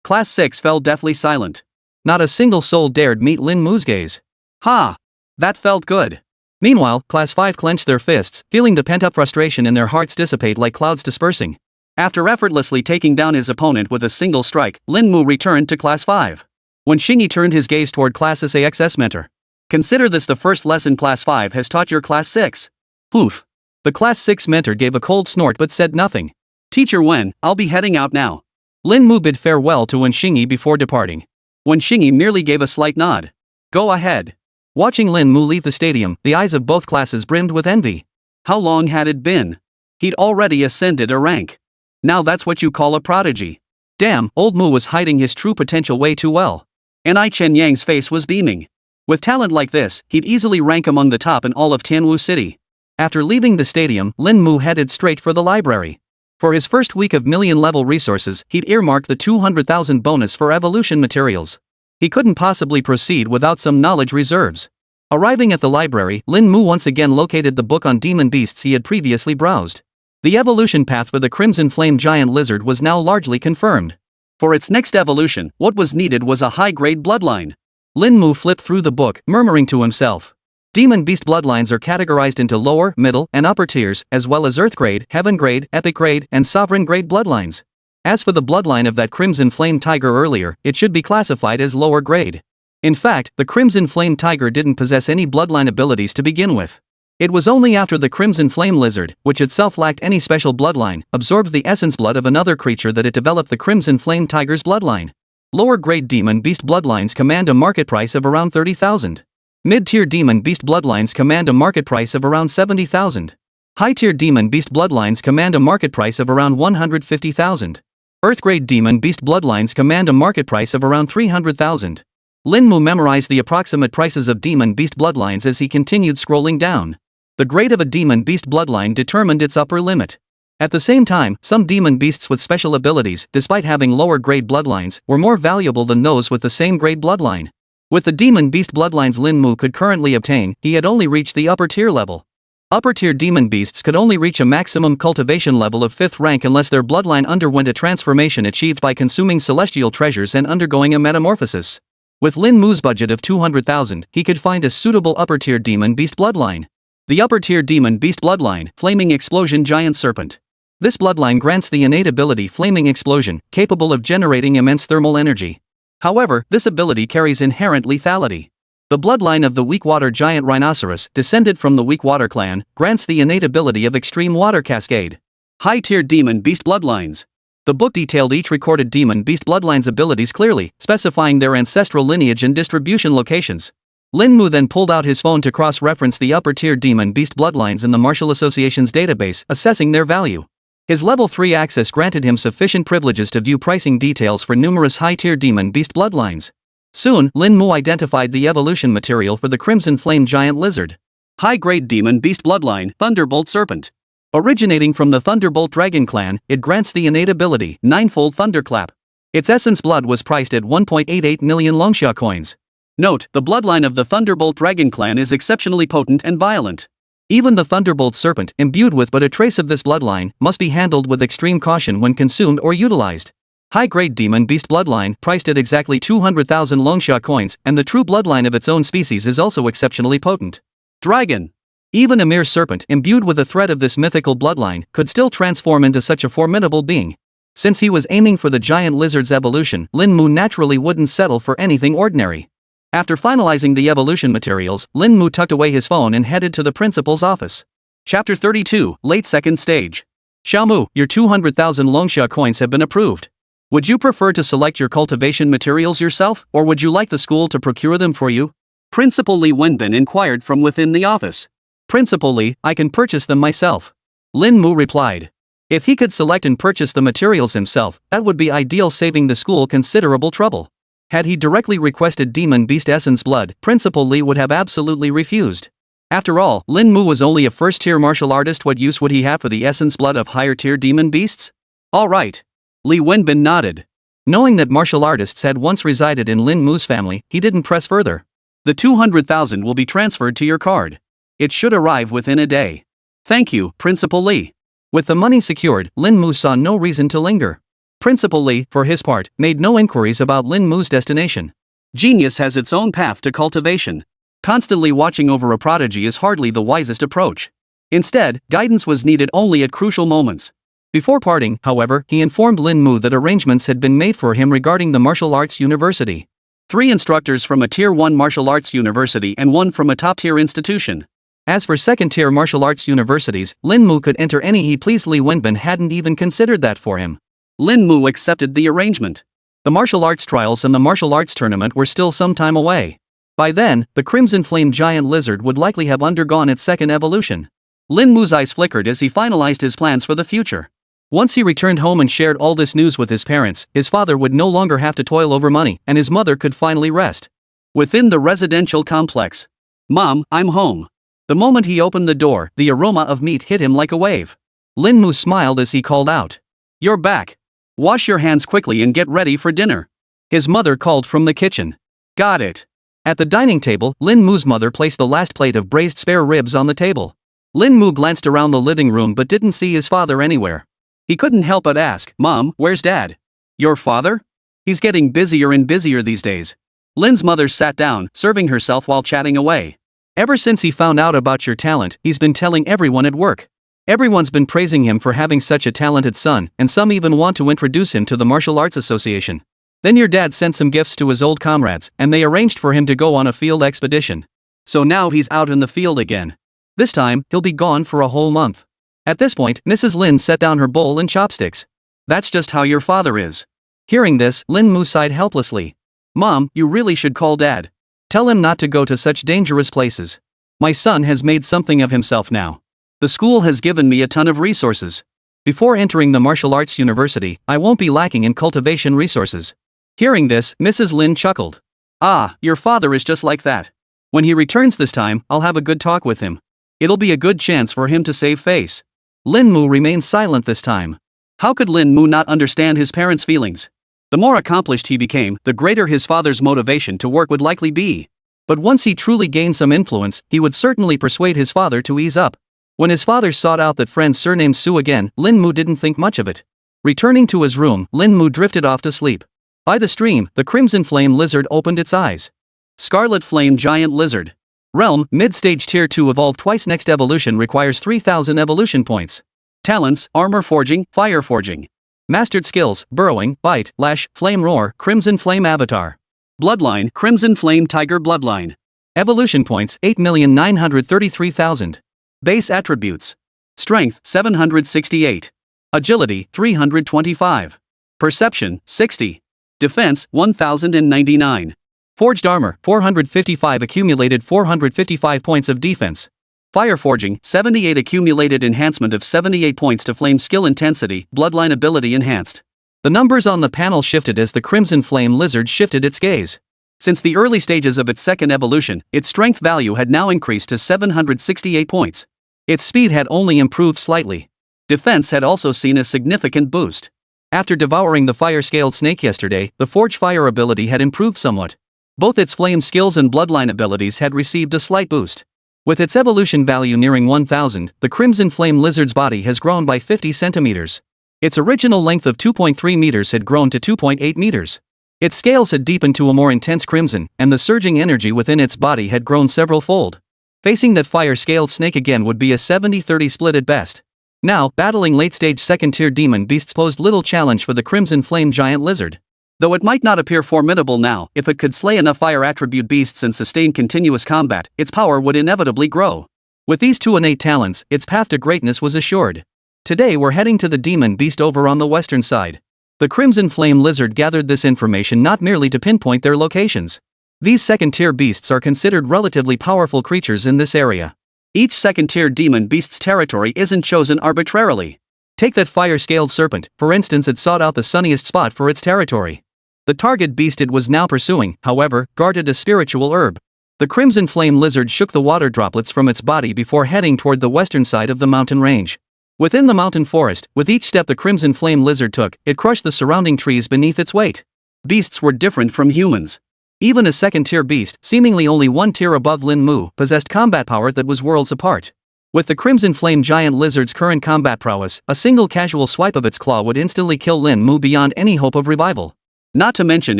Class 6 fell deathly silent. Not a single soul dared meet Lin Mu's gaze. Ha! That felt good. Meanwhile, Class 5 clenched their fists, feeling the pent-up frustration in their hearts dissipate like clouds dispersing. After effortlessly taking down his opponent with a single strike, Lin Mu returned to Class 5. When Xingyi turned his gaze toward Class SSS mentor. Consider this the first lesson Class 5 has taught your Class 6. Oof. The Class 6 mentor gave a cold snort but said nothing. Teacher Wen, I'll be heading out now. Lin Mu bid farewell to Wen Xingyi before departing. Wen Xingyi merely gave a slight nod. Go ahead. Watching Lin Mu leave the stadium, the eyes of both classes brimmed with envy. How long had it been? He'd already ascended a rank. Now that's what you call a prodigy. Damn, old Mu was hiding his true potential way too well. And Ai Chen Yang's face was beaming. With talent like this, he'd easily rank among the top in all of Tianwu City. After leaving the stadium, Lin Mu headed straight for the library. For his first week of million-level resources, he'd earmarked the 200,000 bonus for evolution materials. He couldn't possibly proceed without some knowledge reserves. Arriving at the library, Lin Mu once again located the book on demon beasts he had previously browsed. The evolution path for the Crimson Flame Giant Lizard was now largely confirmed. For its next evolution, what was needed was a high-grade bloodline. Lin Mu flipped through the book, murmuring to himself. Demon beast bloodlines are categorized into lower, middle, and upper tiers, as well as Earth grade, Heaven grade, Epic grade, and Sovereign grade bloodlines. As for the bloodline of that Crimson Flame Tiger earlier, it should be classified as lower grade. In fact, the Crimson Flame Tiger didn't possess any bloodline abilities to begin with. It was only after the Crimson Flame Lizard, which itself lacked any special bloodline, absorbed the essence blood of another creature that it developed the Crimson Flame Tiger's bloodline. Lower grade demon beast bloodlines command a market price of around 30,000. Mid-tier demon beast bloodlines command a market price of around 70,000. High-tier demon beast bloodlines command a market price of around 150,000. Earth-grade demon beast bloodlines command a market price of around 300,000. Lin Mu memorized the approximate prices of demon beast bloodlines as he continued scrolling down. The grade of a demon beast bloodline determined its upper limit. At the same time, some demon beasts with special abilities, despite having lower grade bloodlines, were more valuable than those with the same grade bloodline. With the demon beast bloodlines Lin Mu could currently obtain, he had only reached the upper tier level. Upper tier demon beasts could only reach a maximum cultivation level of 5th rank unless their bloodline underwent a transformation achieved by consuming celestial treasures and undergoing a metamorphosis. With Lin Mu's budget of 200,000, he could find a suitable upper tier demon beast bloodline. The upper tier demon beast bloodline, Flaming Explosion Giant Serpent. This bloodline grants the innate ability Flaming Explosion, capable of generating immense thermal energy. However, this ability carries inherent lethality. The bloodline of the Weakwater Giant Rhinoceros, descended from the Weakwater clan, grants the innate ability of Extreme Water Cascade. High-tier demon beast bloodlines. The book detailed each recorded demon beast bloodline's abilities clearly, specifying their ancestral lineage and distribution locations. Lin Mu then pulled out his phone to cross-reference the upper-tier demon beast bloodlines in the Martial Association's database, assessing their value. His level 3 access granted him sufficient privileges to view pricing details for numerous high-tier demon beast bloodlines. Soon, Lin Mu identified the evolution material for the Crimson Flame Giant Lizard. High-grade demon beast bloodline, Thunderbolt Serpent. Originating from the Thunderbolt Dragon clan, it grants the innate ability, Ninefold Thunderclap. Its essence blood was priced at 1.88 million Longsha coins. Note, the bloodline of the Thunderbolt Dragon clan is exceptionally potent and violent. Even the Thunderbolt Serpent, imbued with but a trace of this bloodline, must be handled with extreme caution when consumed or utilized. High-grade demon beast bloodline, priced at exactly 200,000 Longsha coins, and the true bloodline of its own species is also exceptionally potent. Dragon. Even a mere serpent, imbued with the threat of this mythical bloodline, could still transform into such a formidable being. Since he was aiming for the giant lizard's evolution, Lin Mu naturally wouldn't settle for anything ordinary. After finalizing the evolution materials, Lin Mu tucked away his phone and headed to the principal's office. Chapter 32, Late Second Stage. Xiaomu, your 200,000 Longsha coins have been approved. Would you prefer to select your cultivation materials yourself, or would you like the school to procure them for you? Principal Li Wenbin inquired from within the office. Principal Li, I can purchase them myself. Lin Mu replied. If he could select and purchase the materials himself, that would be ideal, saving the school considerable trouble. Had he directly requested Demon Beast Essence Blood, Principal Li would have absolutely refused. After all, Lin Mu was only a first-tier martial artist. What use would he have for the essence blood of higher-tier demon beasts? All right. Li Wenbin nodded. Knowing that martial artists had once resided in Lin Mu's family, he didn't press further. The 200,000 will be transferred to your card. It should arrive within a day. Thank you, Principal Li. With the money secured, Lin Mu saw no reason to linger. Principal Li, for his part, made no inquiries about Lin Mu's destination. Genius has its own path to cultivation. Constantly watching over a prodigy is hardly the wisest approach. Instead, guidance was needed only at crucial moments. Before parting, however, he informed Lin Mu that arrangements had been made for him regarding the martial arts university. 3 instructors from a Tier 1 martial arts university and 1 from a top-tier institution. As for second-tier martial arts universities, Lin Mu could enter any he pleased. Li Wenbin hadn't even considered that for him. Lin Mu accepted the arrangement. The martial arts trials and the martial arts tournament were still some time away. By then, the Crimson Flame Giant Lizard would likely have undergone its second evolution. Lin Mu's eyes flickered as he finalized his plans for the future. Once he returned home and shared all this news with his parents, his father would no longer have to toil over money, and his mother could finally rest. Within the residential complex. "Mom, I'm home." The moment he opened the door, the aroma of meat hit him like a wave. Lin Mu smiled as he called out, "You're back. Wash your hands quickly and get ready for dinner." His mother called from the kitchen. "Got it." At the dining table, Lin Mu's mother placed the last plate of braised spare ribs on the table. Lin Mu glanced around the living room but didn't see his father anywhere. He couldn't help but ask, "Mom, where's Dad?" "Your father? He's getting busier and busier these days." Lin's mother sat down, serving herself while chatting away. "Ever since he found out about your talent, he's been telling everyone at work. Everyone's been praising him for having such a talented son, and some even want to introduce him to the Martial Arts Association. Then your dad sent some gifts to his old comrades, and they arranged for him to go on a field expedition. So now he's out in the field again. This time, he'll be gone for a whole month." At this point, Mrs. Lin set down her bowl and chopsticks. "That's just how your father is." Hearing this, Lin Mu sighed helplessly. "Mom, you really should call Dad. Tell him not to go to such dangerous places. My son has made something of himself now. The school has given me a ton of resources. Before entering the martial arts university, I won't be lacking in cultivation resources." Hearing this, Mrs. Lin chuckled. "Ah, your father is just like that. When he returns this time, I'll have a good talk with him. It'll be a good chance for him to save face." Lin Mu remained silent this time. How could Lin Mu not understand his parents' feelings? The more accomplished he became, the greater his father's motivation to work would likely be. But once he truly gained some influence, he would certainly persuade his father to ease up. When his father sought out that friend surnamed Su again, Lin Mu didn't think much of it. Returning to his room, Lin Mu drifted off to sleep. By the stream, the Crimson Flame Lizard opened its eyes. Scarlet Flame Giant Lizard. Realm, mid-stage tier 2 evolved twice. Next evolution requires 3000 evolution points. Talents, armor forging, fire forging. Mastered skills, burrowing, bite, lash, flame roar, crimson flame avatar. Bloodline, crimson flame tiger bloodline. Evolution points, 8,933,000. Base attributes. Strength, 768. Agility, 325. Perception, 60. Defense, 1099. Forged armor, 455 accumulated 455 points of defense. Fire forging, 78 accumulated enhancement of 78 points to flame skill intensity, bloodline ability enhanced. The numbers on the panel shifted as the Crimson Flame Lizard shifted its gaze. Since the early stages of its second evolution, its strength value had now increased to 768 points. Its speed had only improved slightly. Defense had also seen a significant boost. After devouring the fire-scaled snake yesterday, the Forge Fire ability had improved somewhat. Both its flame skills and bloodline abilities had received a slight boost. With its evolution value nearing 1000, the Crimson Flame Lizard's body has grown by 50 centimeters. Its original length of 2.3 meters had grown to 2.8 meters. Its scales had deepened to a more intense crimson, and the surging energy within its body had grown several-fold. Facing that fire-scaled snake again would be a 70-30 split at best. Now, battling late-stage second-tier demon beasts posed little challenge for the Crimson Flame Giant Lizard. Though it might not appear formidable now, if it could slay enough fire attribute beasts and sustain continuous combat, its power would inevitably grow. With these two innate talents, its path to greatness was assured. Today we're heading to the demon beast over on the western side. The Crimson Flame Lizard gathered this information not merely to pinpoint their locations. These second-tier beasts are considered relatively powerful creatures in this area. Each second-tier demon beast's territory isn't chosen arbitrarily. Take that fire-scaled serpent, for instance. It sought out the sunniest spot for its territory. The target beast it was now pursuing, however, guarded a spiritual herb. The Crimson Flame Lizard shook the water droplets from its body before heading toward the western side of the mountain range. Within the mountain forest, with each step the Crimson Flame Lizard took, it crushed the surrounding trees beneath its weight. Beasts were different from humans. Even a second-tier beast, seemingly only one tier above Lin Mu, possessed combat power that was worlds apart. With the Crimson Flame Giant Lizard's current combat prowess, a single casual swipe of its claw would instantly kill Lin Mu beyond any hope of revival. Not to mention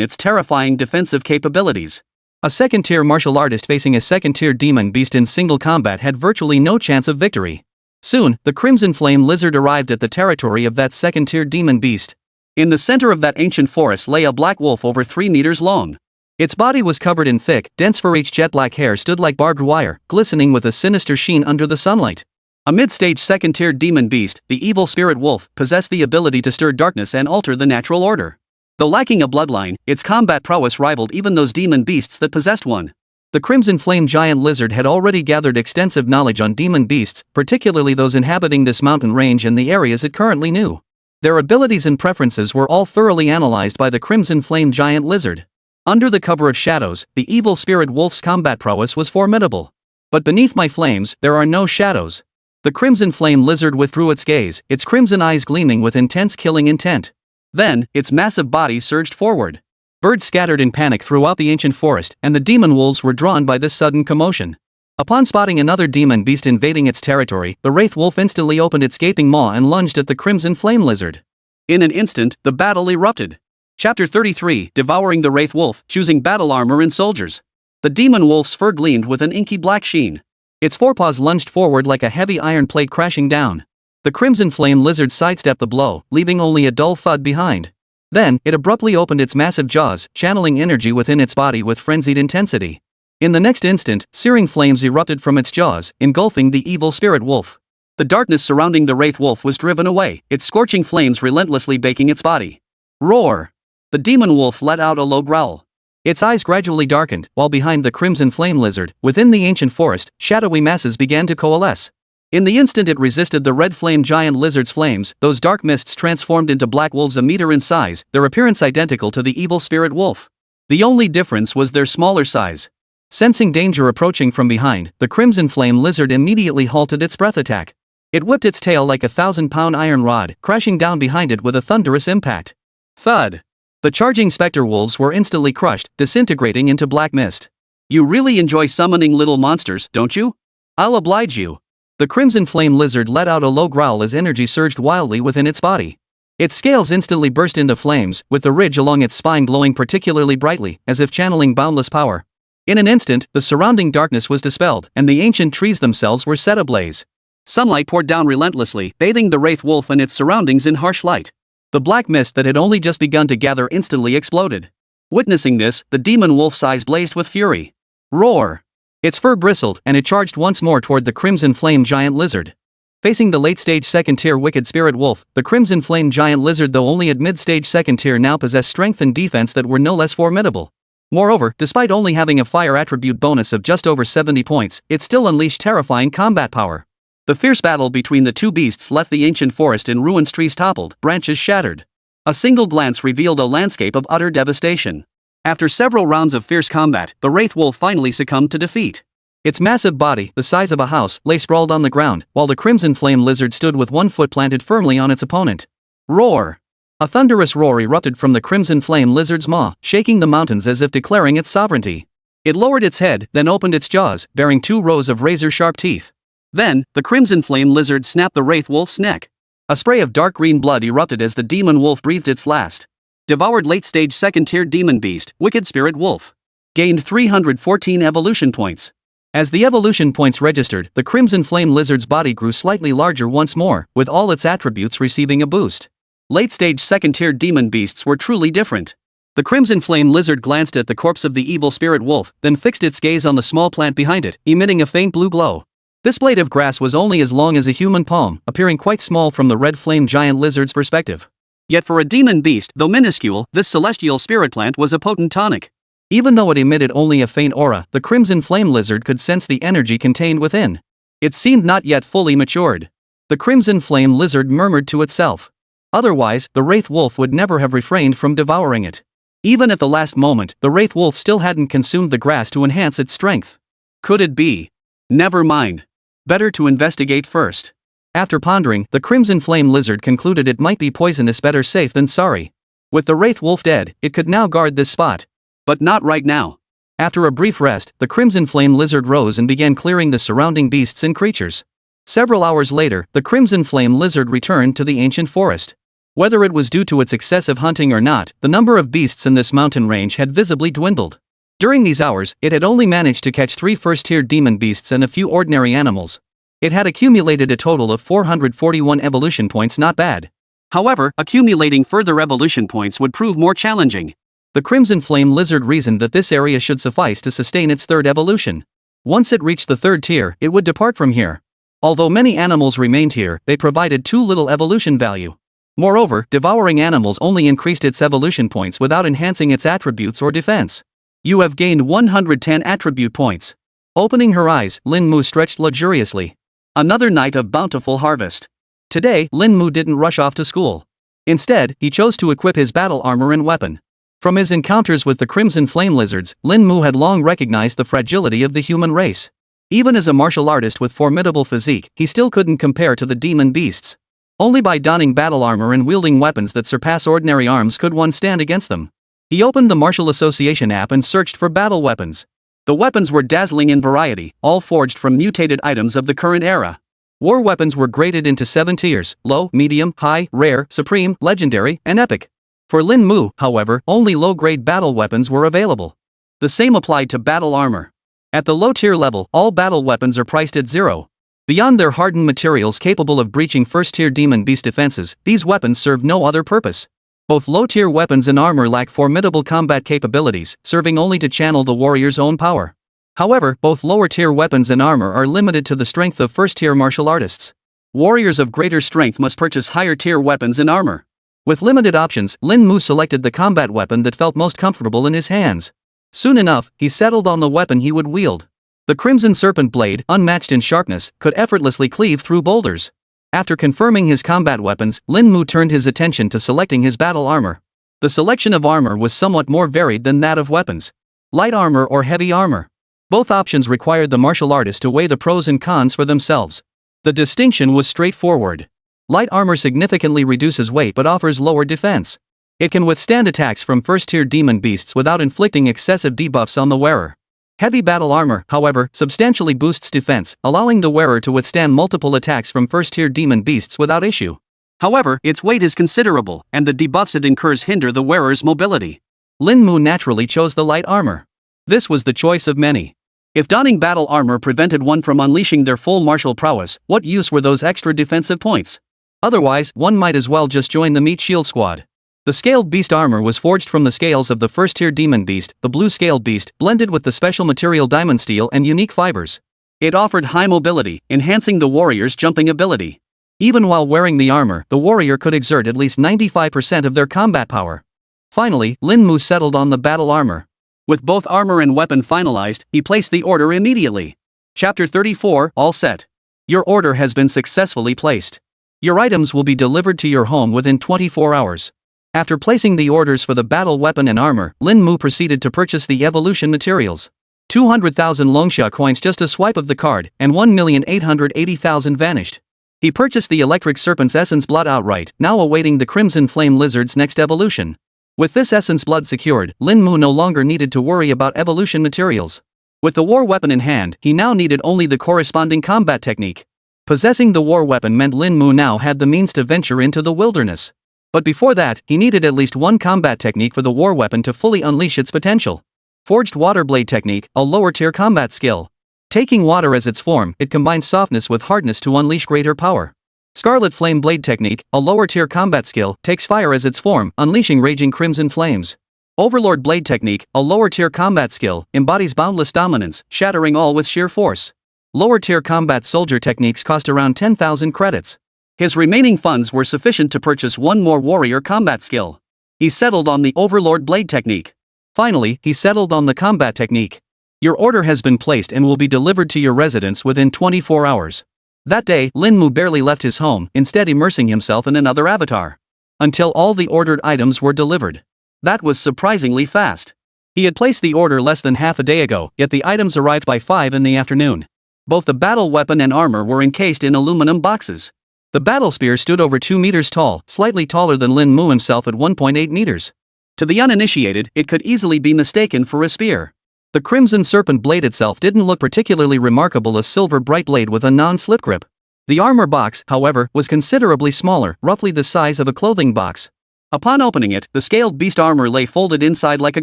its terrifying defensive capabilities. A second-tier martial artist facing a second-tier demon beast in single combat had virtually no chance of victory. Soon, the Crimson Flame Lizard arrived at the territory of that second-tier demon beast. In the center of that ancient forest lay a black wolf over 3 meters long. Its body was covered in thick, dense fur-each jet-black hair stood like barbed wire, glistening with a sinister sheen under the sunlight. A mid-stage second-tier demon beast, the evil spirit wolf, possessed the ability to stir darkness and alter the natural order. Though lacking a bloodline, its combat prowess rivaled even those demon beasts that possessed one. The Crimson Flame Giant Lizard had already gathered extensive knowledge on demon beasts, particularly those inhabiting this mountain range and the areas it currently knew. Their abilities and preferences were all thoroughly analyzed by the Crimson Flame Giant Lizard. Under the cover of shadows, the evil spirit wolf's combat prowess was formidable. But beneath my flames, there are no shadows. The Crimson Flame Lizard withdrew its gaze, its crimson eyes gleaming with intense killing intent. Then, its massive body surged forward. Birds scattered in panic throughout the ancient forest, and the demon wolves were drawn by this sudden commotion. Upon spotting another demon beast invading its territory, the wraith wolf instantly opened its gaping maw and lunged at the Crimson Flame Lizard. In an instant, the battle erupted. Chapter 33, Devouring the Wraith Wolf, Choosing Battle Armor and Soldiers. The demon wolf's fur gleamed with an inky black sheen. Its forepaws lunged forward like a heavy iron plate crashing down. The Crimson Flame Lizard sidestepped the blow, leaving only a dull thud behind. Then, it abruptly opened its massive jaws, channeling energy within its body with frenzied intensity. In the next instant, searing flames erupted from its jaws, engulfing the evil spirit wolf. The darkness surrounding the wraith wolf was driven away, its scorching flames relentlessly baking its body. Roar! The demon wolf let out a low growl. Its eyes gradually darkened, while behind the Crimson Flame Lizard, within the ancient forest, shadowy masses began to coalesce. In the instant it resisted the red flame giant lizard's flames, those dark mists transformed into black wolves a meter in size, their appearance identical to the evil spirit wolf. The only difference was their smaller size. Sensing danger approaching from behind, the Crimson Flame Lizard immediately halted its breath attack. It whipped its tail like a 1,000-pound iron rod, crashing down behind it with a thunderous impact. Thud! The charging specter wolves were instantly crushed, disintegrating into black mist. You really enjoy summoning little monsters, don't you? I'll oblige you. The Crimson Flame Lizard let out a low growl as energy surged wildly within its body. Its scales instantly burst into flames, with the ridge along its spine glowing particularly brightly, as if channeling boundless power. In an instant, the surrounding darkness was dispelled, and the ancient trees themselves were set ablaze. Sunlight poured down relentlessly, bathing the wraith wolf and its surroundings in harsh light. The black mist that had only just begun to gather instantly exploded. Witnessing this, the demon wolf's eyes blazed with fury. Roar! Its fur bristled, and it charged once more toward the Crimson Flame Giant Lizard. Facing the late-stage second-tier Wicked Spirit Wolf, the Crimson Flame Giant Lizard, though only at mid-stage second-tier, now possessed strength and defense that were no less formidable. Moreover, despite only having a fire attribute bonus of just over 70 points, it still unleashed terrifying combat power. The fierce battle between the two beasts left the ancient forest in ruins, trees toppled, branches shattered. A single glance revealed a landscape of utter devastation. After several rounds of fierce combat, the wraith wolf finally succumbed to defeat. Its massive body, the size of a house, lay sprawled on the ground, while the Crimson Flame Lizard stood with one foot planted firmly on its opponent. Roar! A thunderous roar erupted from the Crimson Flame Lizard's maw, shaking the mountains as if declaring its sovereignty. It lowered its head, then opened its jaws, bearing 2 rows of razor-sharp teeth. Then, the Crimson Flame Lizard snapped the wraith wolf's neck. A spray of dark green blood erupted as the demon wolf breathed its last. Devoured late-stage second-tier demon beast, Wicked Spirit Wolf. Gained 314 evolution points. As the evolution points registered, the Crimson Flame Lizard's body grew slightly larger once more, with all its attributes receiving a boost. Late-stage second-tier demon beasts were truly different. The Crimson Flame Lizard glanced at the corpse of the evil spirit wolf, then fixed its gaze on the small plant behind it, emitting a faint blue glow. This blade of grass was only as long as a human palm, appearing quite small from the red flame giant lizard's perspective. Yet for a demon beast, though minuscule, this celestial spirit plant was a potent tonic. Even though it emitted only a faint aura, the Crimson Flame Lizard could sense the energy contained within. It seemed not yet fully matured. The Crimson Flame Lizard murmured to itself. Otherwise, the wraith wolf would never have refrained from devouring it. Even at the last moment, the wraith wolf still hadn't consumed the grass to enhance its strength. Could it be? Never mind. Better to investigate first. After pondering, the Crimson Flame Lizard concluded it might be poisonous, better safe than sorry. With the wraith wolf dead, it could now guard this spot. But not right now. After a brief rest, the Crimson Flame Lizard rose and began clearing the surrounding beasts and creatures. Several hours later, the Crimson Flame Lizard returned to the ancient forest. Whether it was due to its excessive hunting or not, the number of beasts in this mountain range had visibly dwindled. During these hours, it had only managed to catch 3 first-tier demon beasts and a few ordinary animals. It had accumulated a total of 441 evolution points, not bad. However, accumulating further evolution points would prove more challenging. The Crimson Flame Lizard reasoned that this area should suffice to sustain its third evolution. Once it reached the third tier, it would depart from here. Although many animals remained here, they provided too little evolution value. Moreover, devouring animals only increased its evolution points without enhancing its attributes or defense. You have gained 110 attribute points. Opening her eyes, Lin Mu stretched luxuriously. Another night of bountiful harvest. Today, Lin Mu didn't rush off to school. Instead, he chose to equip his battle armor and weapon. From his encounters with the Crimson Flame Lizards, Lin Mu had long recognized the fragility of the human race. Even as a martial artist with formidable physique, he still couldn't compare to the demon beasts. Only by donning battle armor and wielding weapons that surpass ordinary arms could one stand against them. He opened the Martial Association app and searched for battle weapons. The weapons were dazzling in variety, all forged from mutated items of the current era. War weapons were graded into 7 tiers: low, medium, high, rare, supreme, legendary, and epic. For Lin Mu, however, only low-grade battle weapons were available. The same applied to battle armor. At the low-tier level, all battle weapons are priced at 0. Beyond their hardened materials capable of breaching first-tier demon beast defenses, these weapons serve no other purpose. Both low-tier weapons and armor lack formidable combat capabilities, serving only to channel the warrior's own power. However, both lower-tier weapons and armor are limited to the strength of first-tier martial artists. Warriors of greater strength must purchase higher-tier weapons and armor. With limited options, Lin Mu selected the combat weapon that felt most comfortable in his hands. Soon enough, he settled on the weapon he would wield. The Crimson Serpent Blade, unmatched in sharpness, could effortlessly cleave through boulders. After confirming his combat weapons, Lin Mu turned his attention to selecting his battle armor. The selection of armor was somewhat more varied than that of weapons. Light armor or heavy armor. Both options required the martial artist to weigh the pros and cons for themselves. The distinction was straightforward. Light armor significantly reduces weight but offers lower defense. It can withstand attacks from first-tier demon beasts without inflicting excessive debuffs on the wearer. Heavy battle armor, however, substantially boosts defense, allowing the wearer to withstand multiple attacks from first-tier demon beasts without issue. However, its weight is considerable, and the debuffs it incurs hinder the wearer's mobility. Lin Mu naturally chose the light armor. This was the choice of many. If donning battle armor prevented one from unleashing their full martial prowess, what use were those extra defensive points? Otherwise, one might as well just join the Meat Shield Squad. The Scaled Beast armor was forged from the scales of the first-tier demon beast, the Blue Scaled Beast, blended with the special material diamond steel and unique fibers. It offered high mobility, enhancing the warrior's jumping ability. Even while wearing the armor, the warrior could exert at least 95% of their combat power. Finally, Lin Mu settled on the battle armor. With both armor and weapon finalized, he placed the order immediately. Chapter 34, all set. Your order has been successfully placed. Your items will be delivered to your home within 24 hours. After placing the orders for the battle weapon and armor, Lin Mu proceeded to purchase the evolution materials. 200,000 Longsha coins, just a swipe of the card, and 1,880,000 vanished. He purchased the Electric Serpent's Essence Blood outright, now awaiting the Crimson Flame Lizard's next evolution. With this Essence Blood secured, Lin Mu no longer needed to worry about evolution materials. With the war weapon in hand, he now needed only the corresponding combat technique. Possessing the war weapon meant Lin Mu now had the means to venture into the wilderness. But before that, he needed at least one combat technique for the war weapon to fully unleash its potential. Forged Water Blade Technique, a lower-tier combat skill. Taking water as its form, it combines softness with hardness to unleash greater power. Scarlet Flame Blade Technique, a lower-tier combat skill, takes fire as its form, unleashing raging crimson flames. Overlord Blade Technique, a lower-tier combat skill, embodies boundless dominance, shattering all with sheer force. Lower-tier combat soldier techniques cost around 10,000 credits. His remaining funds were sufficient to purchase one more warrior combat skill. He settled on the Overlord Blade Technique. Finally, he settled on the combat technique. Your order has been placed and will be delivered to your residence within 24 hours. That day, Lin Mu barely left his home, instead immersing himself in another avatar. Until all the ordered items were delivered. That was surprisingly fast. He had placed the order less than half a day ago, yet the items arrived by 5 in the afternoon. Both the battle weapon and armor were encased in aluminum boxes. The battle spear stood over 2 meters tall, slightly taller than Lin Mu himself at 1.8 meters. To the uninitiated, it could easily be mistaken for a spear. The Crimson Serpent Blade itself didn't look particularly remarkable, a silver bright blade with a non-slip grip. The armor box, however, was considerably smaller, roughly the size of a clothing box. Upon opening it, the Scaled Beast armor lay folded inside like a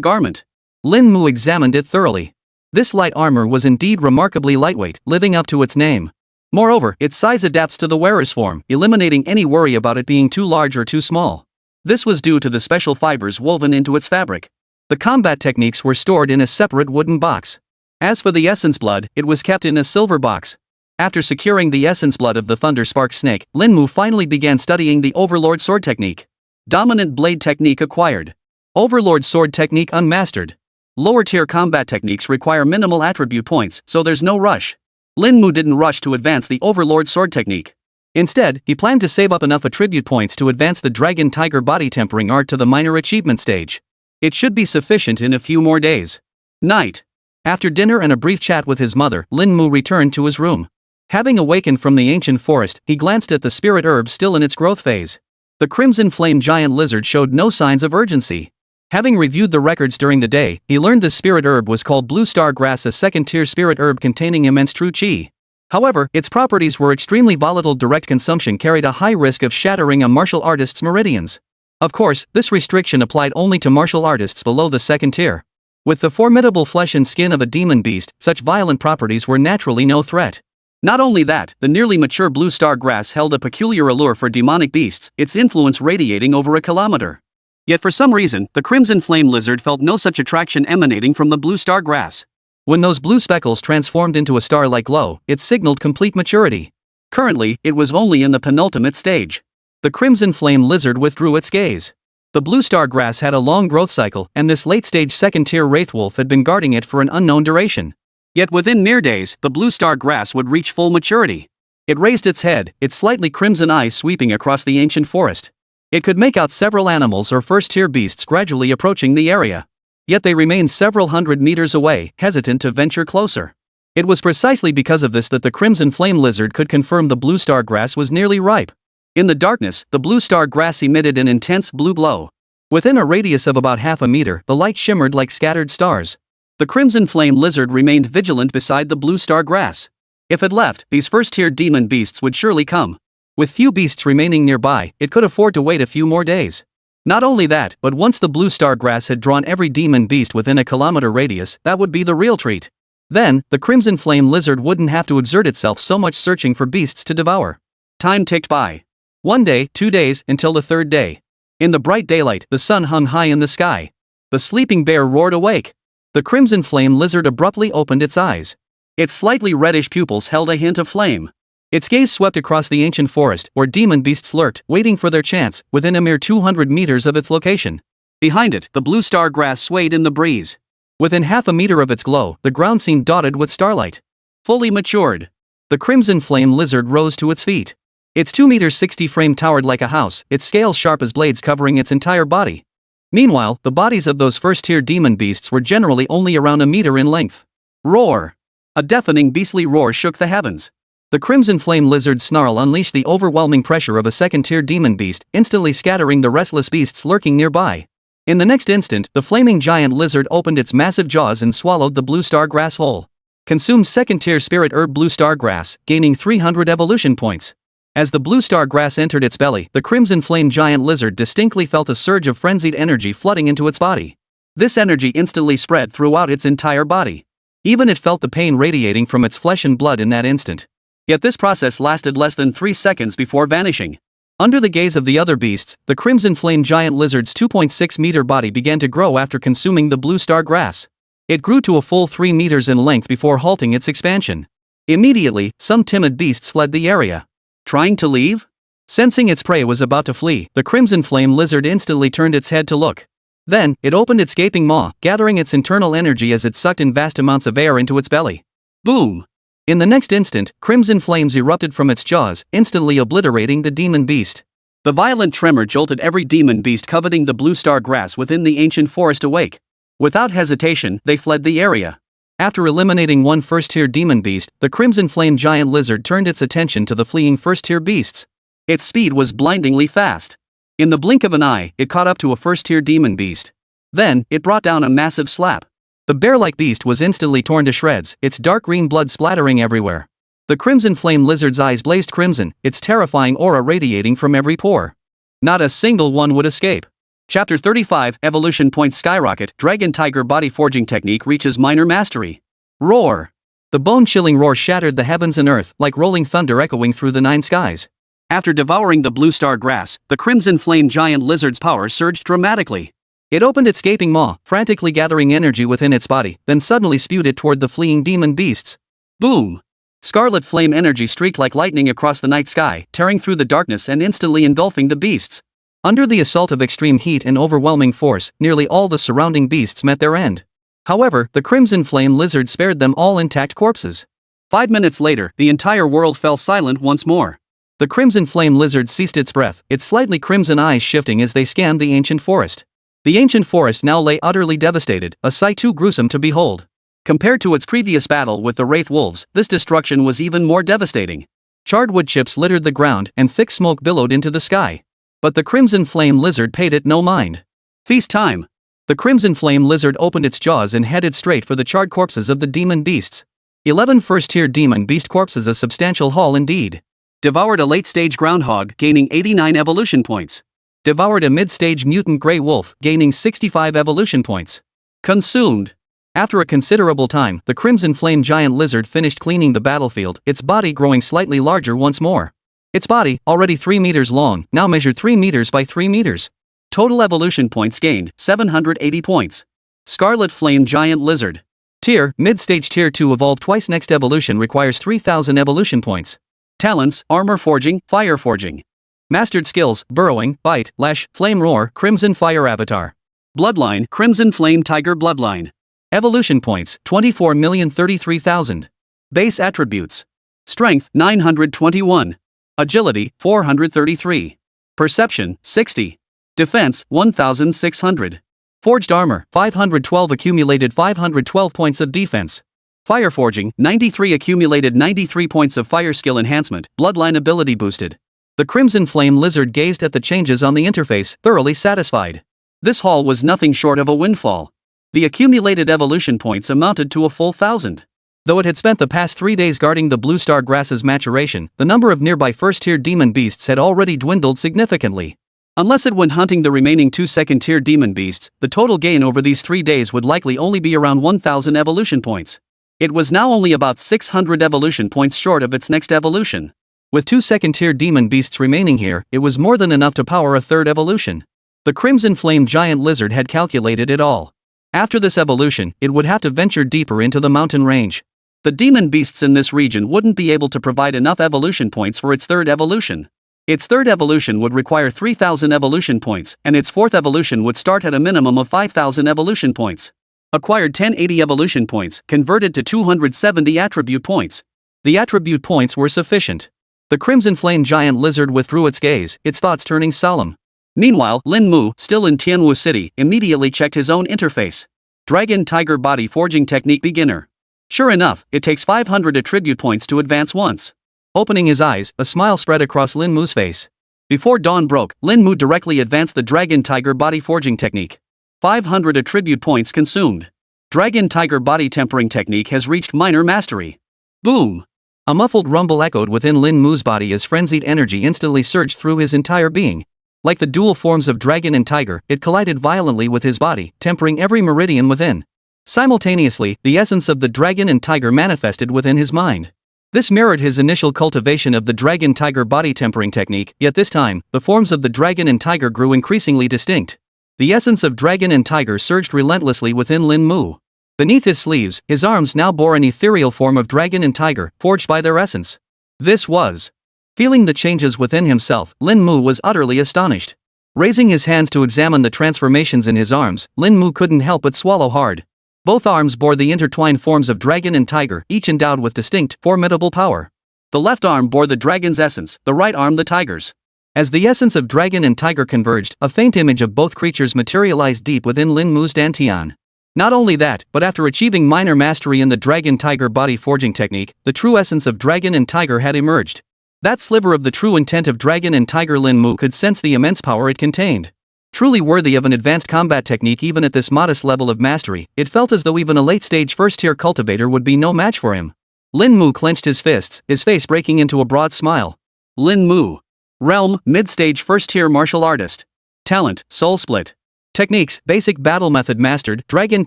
garment. Lin Mu examined it thoroughly. This light armor was indeed remarkably lightweight, living up to its name. Moreover, its size adapts to the wearer's form, eliminating any worry about it being too large or too small. This was due to the special fibers woven into its fabric. The combat techniques were stored in a separate wooden box. As for the essence blood, it was kept in a silver box. After securing the essence blood of the Thunder Spark Snake, Lin Mu finally began studying the Overlord Sword Technique. Dominant Blade Technique acquired. Overlord Sword Technique unmastered. Lower tier combat techniques require minimal attribute points, so there's no rush. Lin Mu didn't rush to advance the Overlord Sword Technique. Instead, he planned to save up enough attribute points to advance the Dragon Tiger Body Tempering Art to the minor achievement stage. It should be sufficient in a few more days. Night. After dinner and a brief chat with his mother, Lin Mu returned to his room. Having awakened from the ancient forest, he glanced at the spirit herb still in its growth phase. The crimson flame giant lizard showed no signs of urgency. Having reviewed the records during the day, he learned the spirit herb was called Blue Star Grass, a second-tier spirit herb containing immense true chi. However, its properties were extremely volatile. Direct consumption carried a high risk of shattering a martial artist's meridians. Of course, this restriction applied only to martial artists below the second tier. With the formidable flesh and skin of a demon beast, such violent properties were naturally no threat. Not only that, the nearly mature blue star grass held a peculiar allure for demonic beasts, its influence radiating over a kilometer. Yet for some reason, the crimson flame lizard felt no such attraction emanating from the blue star grass. When those blue speckles transformed into a star-like glow, it signaled complete maturity. Currently, it was only in the penultimate stage. The crimson flame lizard withdrew its gaze. The blue star grass had a long growth cycle, and this late-stage second-tier wraithwolf had been guarding it for an unknown duration. Yet within mere days, the blue star grass would reach full maturity. It raised its head, its slightly crimson eyes sweeping across the ancient forest. It could make out several animals or first-tier beasts gradually approaching the area. Yet they remained several hundred meters away, hesitant to venture closer. It was precisely because of this that the crimson flame lizard could confirm the blue star grass was nearly ripe. In the darkness, the blue star grass emitted an intense blue glow. Within a radius of about half a meter, the light shimmered like scattered stars. The crimson flame lizard remained vigilant beside the blue star grass. If it left, these first-tier demon beasts would surely come. With few beasts remaining nearby, it could afford to wait a few more days. Not only that, but once the blue star grass had drawn every demon beast within a kilometer radius, that would be the real treat. Then, the crimson flame lizard wouldn't have to exert itself so much searching for beasts to devour. Time ticked by. 1 day, 2 days, until the 3rd day. In the bright daylight, the sun hung high in the sky. The sleeping bear roared awake. The crimson flame lizard abruptly opened its eyes. Its slightly reddish pupils held a hint of flame. Its gaze swept across the ancient forest, where demon beasts lurked, waiting for their chance, within a mere 200 meters of its location. Behind it, the blue star grass swayed in the breeze. Within half a meter of its glow, the ground seemed dotted with starlight. Fully matured. The crimson flame lizard rose to its feet. Its 2.60 meter frame towered like a house, its scales sharp as blades covering its entire body. Meanwhile, the bodies of those first-tier demon beasts were generally only around a meter in length. Roar! A deafening beastly roar shook the heavens. The crimson flame lizard's snarl unleashed the overwhelming pressure of a second-tier demon beast, instantly scattering the restless beasts lurking nearby. In the next instant, the flaming giant lizard opened its massive jaws and swallowed the blue star grass whole. Consumed second-tier spirit herb blue star grass, gaining 300 evolution points. As the blue star grass entered its belly, the crimson flame giant lizard distinctly felt a surge of frenzied energy flooding into its body. This energy instantly spread throughout its entire body. Even it felt the pain radiating from its flesh and blood in that instant. Yet this process lasted less than 3 seconds before vanishing. Under the gaze of the other beasts, the crimson flame giant lizard's 2.6 meter body began to grow after consuming the blue star grass. It grew to a full 3 meters in length before halting its expansion. Immediately, some timid beasts fled the area. Trying to leave? Sensing its prey was about to flee, the crimson flame lizard instantly turned its head to look. Then, it opened its gaping maw, gathering its internal energy as it sucked in vast amounts of air into its belly. Boom! In the next instant, crimson flames erupted from its jaws, instantly obliterating the demon beast. The violent tremor jolted every demon beast coveting the blue star grass within the ancient forest awake. Without hesitation, they fled the area. After eliminating one first-tier demon beast, the crimson flame giant lizard turned its attention to the fleeing first-tier beasts. Its speed was blindingly fast. In the blink of an eye, it caught up to a first-tier demon beast. Then, it brought down a massive slap. The bear-like beast was instantly torn to shreds, its dark green blood splattering everywhere. The crimson flame lizard's eyes blazed crimson, its terrifying aura radiating from every pore. Not a single one would escape. Chapter 35 Evolution Points Skyrocket. Dragon Tiger Body Forging Technique reaches minor mastery. Roar. The bone-chilling roar shattered the heavens and earth like rolling thunder echoing through the nine skies. After devouring the blue star grass, the crimson flame giant lizard's power surged dramatically. It opened its gaping maw, frantically gathering energy within its body, then suddenly spewed it toward the fleeing demon beasts. Boom! Scarlet flame energy streaked like lightning across the night sky, tearing through the darkness and instantly engulfing the beasts. Under the assault of extreme heat and overwhelming force, nearly all the surrounding beasts met their end. However, the crimson flame lizard spared them all intact corpses. 5 minutes later, the entire world fell silent once more. The crimson flame lizard ceased its breath, its slightly crimson eyes shifting as they scanned the ancient forest. The ancient forest now lay utterly devastated, a sight too gruesome to behold. Compared to its previous battle with the wraith wolves, this destruction was even more devastating. Charred wood chips littered the ground, and thick smoke billowed into the sky. But the crimson flame lizard paid it no mind. Feast time! The crimson flame lizard opened its jaws and headed straight for the charred corpses of the demon beasts. 11 first-tier demon beast corpses, a substantial haul indeed. Devoured a late-stage groundhog, gaining 89 evolution points. Devoured a mid-stage mutant grey wolf, gaining 65 evolution points. Consumed. After a considerable time, the crimson flame giant lizard finished cleaning the battlefield, its body growing slightly larger once more. Its body, already 3 meters long, now measured 3 meters by 3 meters. Total evolution points gained, 780 points. Scarlet flame giant lizard. Tier, mid-stage tier 2 evolved twice. Next evolution requires 3000 evolution points. Talents, armor forging, fire forging. Mastered skills, burrowing, bite, lash, flame roar, crimson fire avatar. Bloodline, crimson flame tiger bloodline. Evolution points, 24,033,000. Base attributes. Strength, 921. Agility, 433. Perception, 60. Defense, 1,600. Forged armor, 512 accumulated 512 points of defense. Fire forging, 93 accumulated 93 points of fire skill enhancement, bloodline ability boosted. The crimson flame lizard gazed at the changes on the interface, thoroughly satisfied. This haul was nothing short of a windfall. The accumulated evolution points amounted to a full 1,000. Though it had spent the past 3 days guarding the blue star grass's maturation, the number of nearby first-tier demon beasts had already dwindled significantly. Unless it went hunting the remaining 2 second-tier demon beasts, the total gain over these 3 days would likely only be around 1,000 evolution points. It was now only about 600 evolution points short of its next evolution. With 2 second-tier demon beasts remaining here, it was more than enough to power a third evolution. The crimson flame giant lizard had calculated it all. After this evolution, it would have to venture deeper into the mountain range. The demon beasts in this region wouldn't be able to provide enough evolution points for its third evolution. Its third evolution would require 3,000 evolution points, and its fourth evolution would start at a minimum of 5,000 evolution points. Acquired 1080 evolution points, converted to 270 attribute points. The attribute points were sufficient. The crimson flame giant lizard withdrew its gaze, its thoughts turning solemn. Meanwhile, Lin Mu, still in Tianwu City, immediately checked his own interface. Dragon Tiger Body Forging Technique Beginner. Sure enough, it takes 500 attribute points to advance once. Opening his eyes, a smile spread across Lin Mu's face. Before dawn broke, Lin Mu directly advanced the Dragon Tiger Body Forging Technique. 500 attribute points consumed. Dragon Tiger Body Tempering Technique has reached minor mastery. Boom! A muffled rumble echoed within Lin Mu's body as frenzied energy instantly surged through his entire being. Like the dual forms of dragon and tiger, it collided violently with his body, tempering every meridian within. Simultaneously, the essence of the dragon and tiger manifested within his mind. This mirrored his initial cultivation of the dragon tiger body tempering technique, yet this time, the forms of the dragon and tiger grew increasingly distinct. The essence of dragon and tiger surged relentlessly within Lin Mu. Beneath his sleeves, his arms now bore an ethereal form of dragon and tiger, forged by their essence. This was. Feeling the changes within himself, Lin Mu was utterly astonished. Raising his hands to examine the transformations in his arms, Lin Mu couldn't help but swallow hard. Both arms bore the intertwined forms of dragon and tiger, each endowed with distinct, formidable power. The left arm bore the dragon's essence, the right arm the tiger's. As the essence of dragon and tiger converged, a faint image of both creatures materialized deep within Lin Mu's dantian. Not only that, but after achieving minor mastery in the Dragon Tiger Body Forging Technique, the true essence of dragon and tiger had emerged. That sliver of the true intent of dragon and tiger, Lin Mu could sense the immense power it contained. Truly worthy of an advanced combat technique even at this modest level of mastery, it felt as though even a late-stage first-tier cultivator would be no match for him. Lin Mu clenched his fists, his face breaking into a broad smile. Lin Mu. Realm, mid-stage first-tier martial artist. Talent, Soul Split. Techniques, Basic Battle Method Mastered, Dragon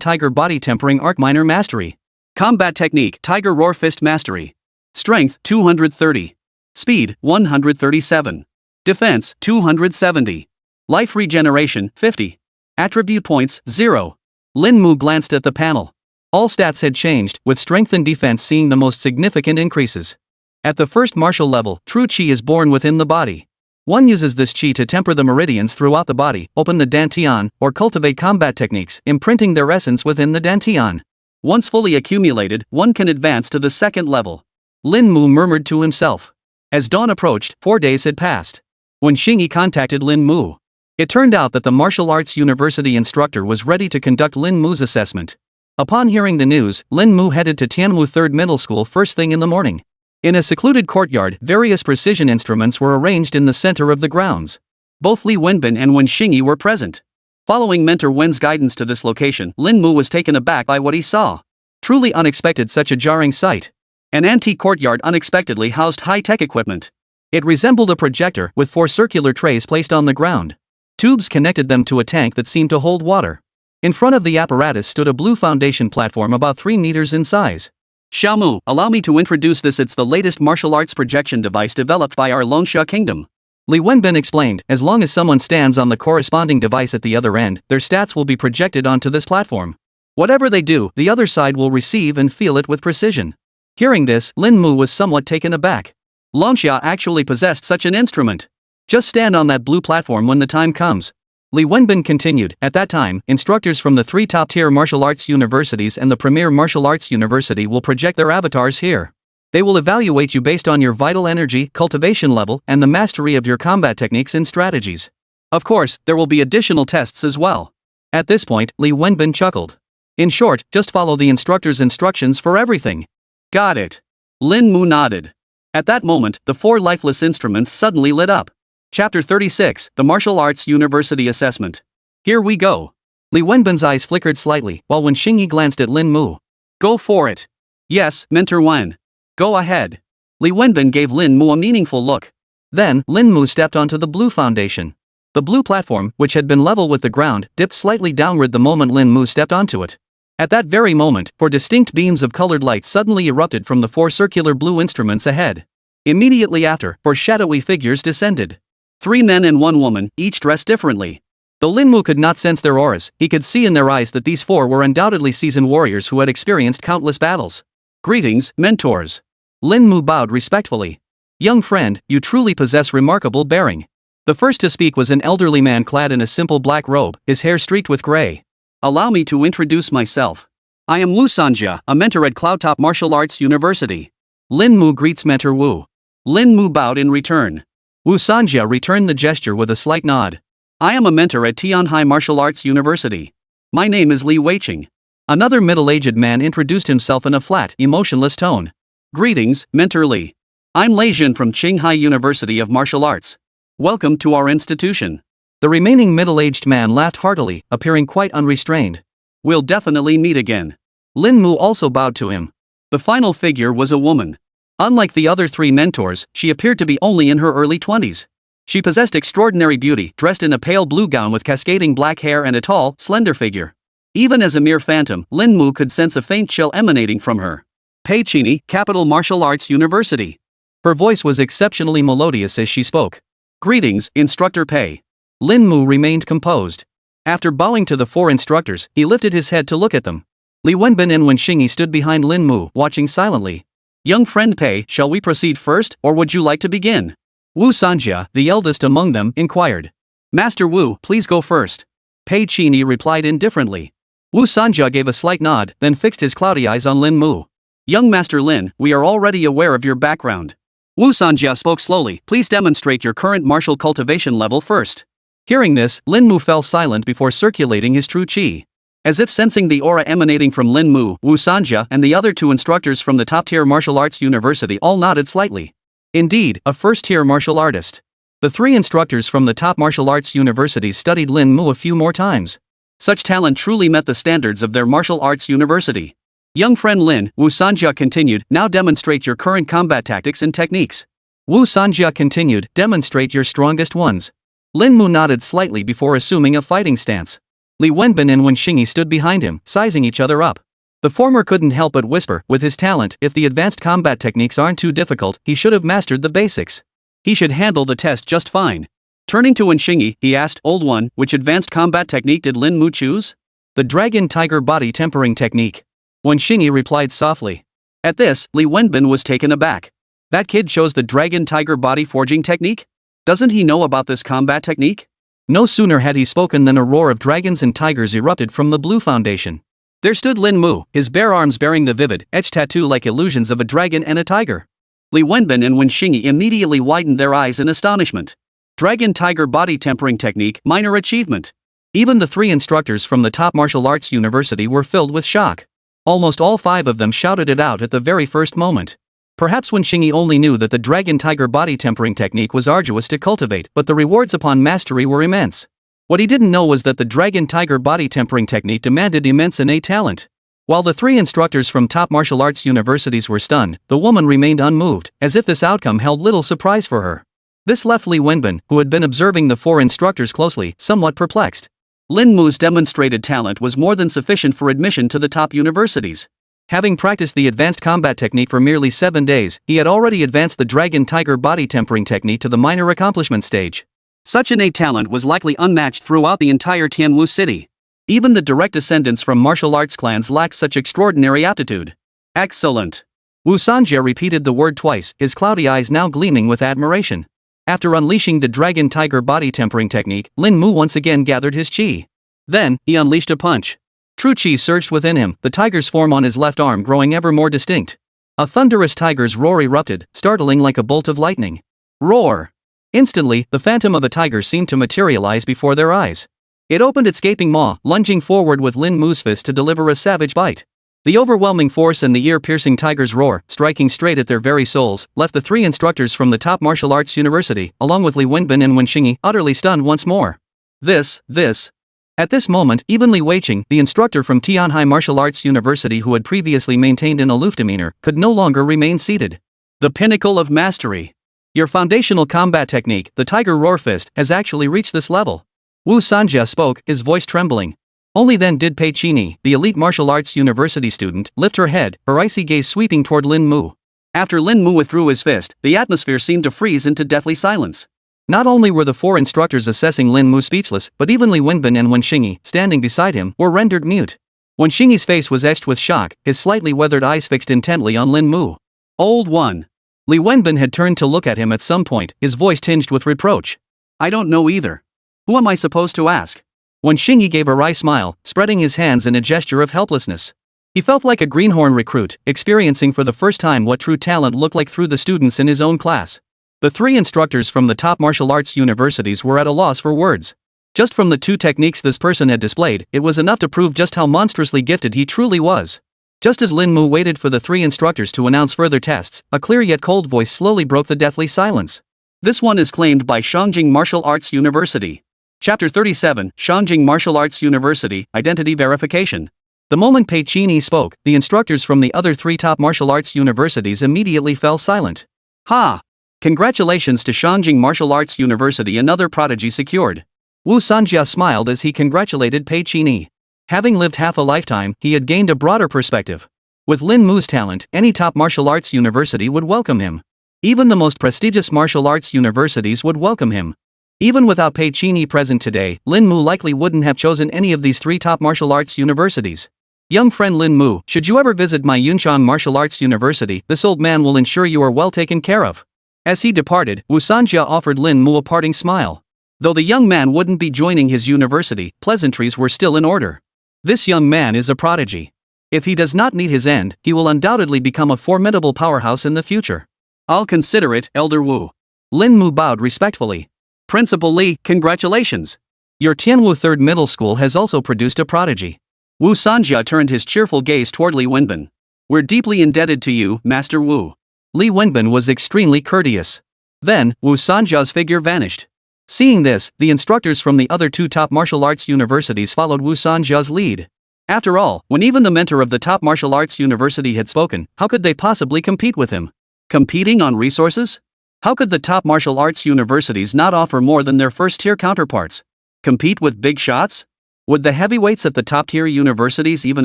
Tiger Body Tempering Arc Minor Mastery. Combat Technique, Tiger Roar Fist Mastery. Strength, 230. Speed, 137. Defense, 270. Life Regeneration, 50. Attribute Points, 0. Lin Mu glanced at the panel. All stats had changed, with strength and defense seeing the most significant increases. At the first martial level, true qi is born within the body. One uses this qi to temper the meridians throughout the body, open the dantian, or cultivate combat techniques, imprinting their essence within the dantian. Once fully accumulated, one can advance to the second level. Lin Mu murmured to himself. As dawn approached, 4 days had passed. When Xingyi contacted Lin Mu, it turned out that the martial arts university instructor was ready to conduct Lin Mu's assessment. Upon hearing the news, Lin Mu headed to Tianmu 3rd Middle School first thing in the morning. In a secluded courtyard, various precision instruments were arranged in the center of the grounds. Both Li Wenbin and Wen Xingyi were present. Following Mentor Wen's guidance to this location, Lin Mu was taken aback by what he saw. Truly unexpected, such a jarring sight. An antique courtyard unexpectedly housed high-tech equipment. It resembled a projector with 4 circular trays placed on the ground. Tubes connected them to a tank that seemed to hold water. In front of the apparatus stood a blue foundation platform about 3 meters in size. Xiaomu, allow me to introduce this. It's the latest martial arts projection device developed by our Longsha Kingdom. Li Wenbin explained, as long as someone stands on the corresponding device at the other end, their stats will be projected onto this platform. Whatever they do, the other side will receive and feel it with precision. Hearing this, Lin Mu was somewhat taken aback. Longsha actually possessed such an instrument. Just stand on that blue platform when the time comes. Li Wenbin continued, at that time, instructors from the 3 top-tier martial arts universities and the premier martial arts university will project their avatars here. They will evaluate you based on your vital energy, cultivation level, and the mastery of your combat techniques and strategies. Of course, there will be additional tests as well. At this point, Li Wenbin chuckled. In short, just follow the instructor's instructions for everything. Got it. Lin Mu nodded. At that moment, the 4 lifeless instruments suddenly lit up. Chapter 36, The Martial Arts University Assessment. Here we go. Li Wenbin's eyes flickered slightly, while Wen Xingyi glanced at Lin Mu. Go for it. Yes, Mentor Wen. Go ahead. Li Wenbin gave Lin Mu a meaningful look. Then, Lin Mu stepped onto the blue foundation. The blue platform, which had been level with the ground, dipped slightly downward the moment Lin Mu stepped onto it. At that very moment, 4 distinct beams of colored light suddenly erupted from the 4 circular blue instruments ahead. Immediately after, 4 shadowy figures descended. 3 men and 1 woman, each dressed differently. Though Lin Mu could not sense their auras, he could see in their eyes that these 4 were undoubtedly seasoned warriors who had experienced countless battles. Greetings, mentors. Lin Mu bowed respectfully. Young friend, you truly possess remarkable bearing. The first to speak was an elderly man clad in a simple black robe, his hair streaked with gray. Allow me to introduce myself. I am Wu Sanjia, a mentor at Cloudtop Martial Arts University. Lin Mu greets Mentor Wu. Lin Mu bowed in return. Wu Sanjia returned the gesture with a slight nod. I am a mentor at Tianhai Martial Arts University. My name is Li Weiqing. Another middle-aged man introduced himself in a flat, emotionless tone. Greetings, Mentor Li. I'm Lei Jin from Qinghai University of Martial Arts. Welcome to our institution. The remaining middle-aged man laughed heartily, appearing quite unrestrained. We'll definitely meet again. Lin Mu also bowed to him. The final figure was a woman. Unlike the other 3 mentors, she appeared to be only in her early 20s. She possessed extraordinary beauty, dressed in a pale blue gown with cascading black hair and a tall, slender figure. Even as a mere phantom, Lin Mu could sense a faint chill emanating from her. Pei Chini, Capital Martial Arts University. Her voice was exceptionally melodious as she spoke. Greetings, Instructor Pei. Lin Mu remained composed. After bowing to the 4 instructors, he lifted his head to look at them. Li Wenbin and Wen Xingyi stood behind Lin Mu, watching silently. Young friend Pei, shall we proceed first, or would you like to begin? Wu Sanjia, the eldest among them, inquired. Master Wu, please go first. Pei Chini replied indifferently. Wu Sanjia gave a slight nod, then fixed his cloudy eyes on Lin Mu. Young Master Lin, we are already aware of your background. Wu Sanjia spoke slowly. Please demonstrate your current martial cultivation level first. Hearing this, Lin Mu fell silent before circulating his true qi. As if sensing the aura emanating from Lin Mu, Wu Sanjia and the other 2 instructors from the top-tier martial arts university all nodded slightly. Indeed, a first-tier martial artist. The 3 instructors from the top martial arts universities studied Lin Mu a few more times. Such talent truly met the standards of their martial arts university. Young friend Lin, Wu Sanjia continued, now demonstrate your current combat tactics and techniques. Wu Sanjia continued, demonstrate your strongest ones. Lin Mu nodded slightly before assuming a fighting stance. Li Wenbin and Wen Xingyi stood behind him, sizing each other up. The former couldn't help but whisper, with his talent, if the advanced combat techniques aren't too difficult, he should have mastered the basics. He should handle the test just fine. Turning to Wen Xingyi, he asked, Old One, which advanced combat technique did Lin Mu choose? The dragon tiger body tempering technique. Wen Xingyi replied softly. At this, Li Wenbin was taken aback. That kid chose the dragon tiger body forging technique? Doesn't he know about this combat technique? No sooner had he spoken than a roar of dragons and tigers erupted from the blue foundation. There stood Lin Mu, his bare arms bearing the vivid, etched tattoo-like illusions of a dragon and a tiger. Li Wenbin and Wen Xingyi immediately widened their eyes in astonishment. Dragon tiger body tempering technique, minor achievement. Even the 3 instructors from the top martial arts university were filled with shock. Almost all 5 of them shouted it out at the very first moment. Perhaps Wen Xingyi only knew that the dragon tiger body tempering technique was arduous to cultivate, but the rewards upon mastery were immense. What he didn't know was that the dragon tiger body tempering technique demanded immense innate talent. While the 3 instructors from top martial arts universities were stunned, the woman remained unmoved, as if this outcome held little surprise for her. This left Li Wenbin, who had been observing the 4 instructors closely, somewhat perplexed. Lin Mu's demonstrated talent was more than sufficient for admission to the top universities. Having practiced the advanced combat technique for merely 7 days, he had already advanced the dragon tiger body tempering technique to the minor accomplishment stage. Such innate talent was likely unmatched throughout the entire Tianwu city. Even the direct descendants from martial arts clans lacked such extraordinary aptitude. Excellent. Wu Sanjie repeated the word twice, his cloudy eyes now gleaming with admiration. After unleashing the dragon tiger body tempering technique, Lin Mu once again gathered his qi. Then, he unleashed a punch. True qi surged within him, the tiger's form on his left arm growing ever more distinct. A thunderous tiger's roar erupted, startling like a bolt of lightning. Roar! Instantly, the phantom of a tiger seemed to materialize before their eyes. It opened its gaping maw, lunging forward with Lin Mu's fist to deliver a savage bite. The overwhelming force and the ear-piercing tiger's roar, striking straight at their very souls, left the 3 instructors from the top martial arts university, along with Li Wenbin and Wen Xingyi, utterly stunned once more. At this moment, even Li Weiqing, the instructor from Tianhai Martial Arts University who had previously maintained an aloof demeanor, could no longer remain seated. The pinnacle of mastery. Your foundational combat technique, the Tiger Roar Fist, has actually reached this level. Wu Sanjie spoke, his voice trembling. Only then did Pei Qini, the elite martial arts university student, lift her head, her icy gaze sweeping toward Lin Mu. After Lin Mu withdrew his fist, the atmosphere seemed to freeze into deathly silence. Not only were the 4 instructors assessing Lin Mu speechless, but even Li Wenbin and Wen Xingyi, standing beside him, were rendered mute. Wen Xingyi's face was etched with shock, his slightly weathered eyes fixed intently on Lin Mu. Old One. Li Wenbin had turned to look at him at some point, his voice tinged with reproach. I don't know either. Who am I supposed to ask? Wen Xingyi gave a wry smile, spreading his hands in a gesture of helplessness. He felt like a greenhorn recruit, experiencing for the first time what true talent looked like through the students in his own class. The 3 instructors from the top martial arts universities were at a loss for words. Just from the 2 techniques this person had displayed, it was enough to prove just how monstrously gifted he truly was. Just as Lin Mu waited for the 3 instructors to announce further tests, a clear yet cold voice slowly broke the deathly silence. This one is claimed by Shangjing Martial Arts University. Chapter 37, Shangjing Martial Arts University, Identity Verification. The moment Pei Qini spoke, the instructors from the other 3 top martial arts universities immediately fell silent. Ha! Congratulations to Shangjing Martial Arts University, another prodigy secured. Wu Sanjie smiled as he congratulated Pei Qini. Having lived half a lifetime, he had gained a broader perspective. With Lin Mu's talent, any top martial arts university would welcome him. Even the most prestigious martial arts universities would welcome him. Even without Pei Qini present today, Lin Mu likely wouldn't have chosen any of these 3 top martial arts universities. Young friend Lin Mu, should you ever visit my Yunshan Martial Arts University, this old man will ensure you are well taken care of. As he departed, Wu Sanjie offered Lin Mu a parting smile. Though the young man wouldn't be joining his university, pleasantries were still in order. This young man is a prodigy. If he does not meet his end, he will undoubtedly become a formidable powerhouse in the future. I'll consider it, Elder Wu. Lin Mu bowed respectfully. Principal Li, congratulations. Your Tianwu 3rd Middle School has also produced a prodigy. Wu Sanjie turned his cheerful gaze toward Li Wenbin. We're deeply indebted to you, Master Wu. Li Wenbin was extremely courteous. Then, Wu Sanjie's figure vanished. Seeing this, the instructors from the other 2 top martial arts universities followed Wu Sanjie's lead. After all, when even the mentor of the top martial arts university had spoken, how could they possibly compete with him? Competing on resources? How could the top martial arts universities not offer more than their first-tier counterparts? Compete with big shots? Would the heavyweights at the top-tier universities even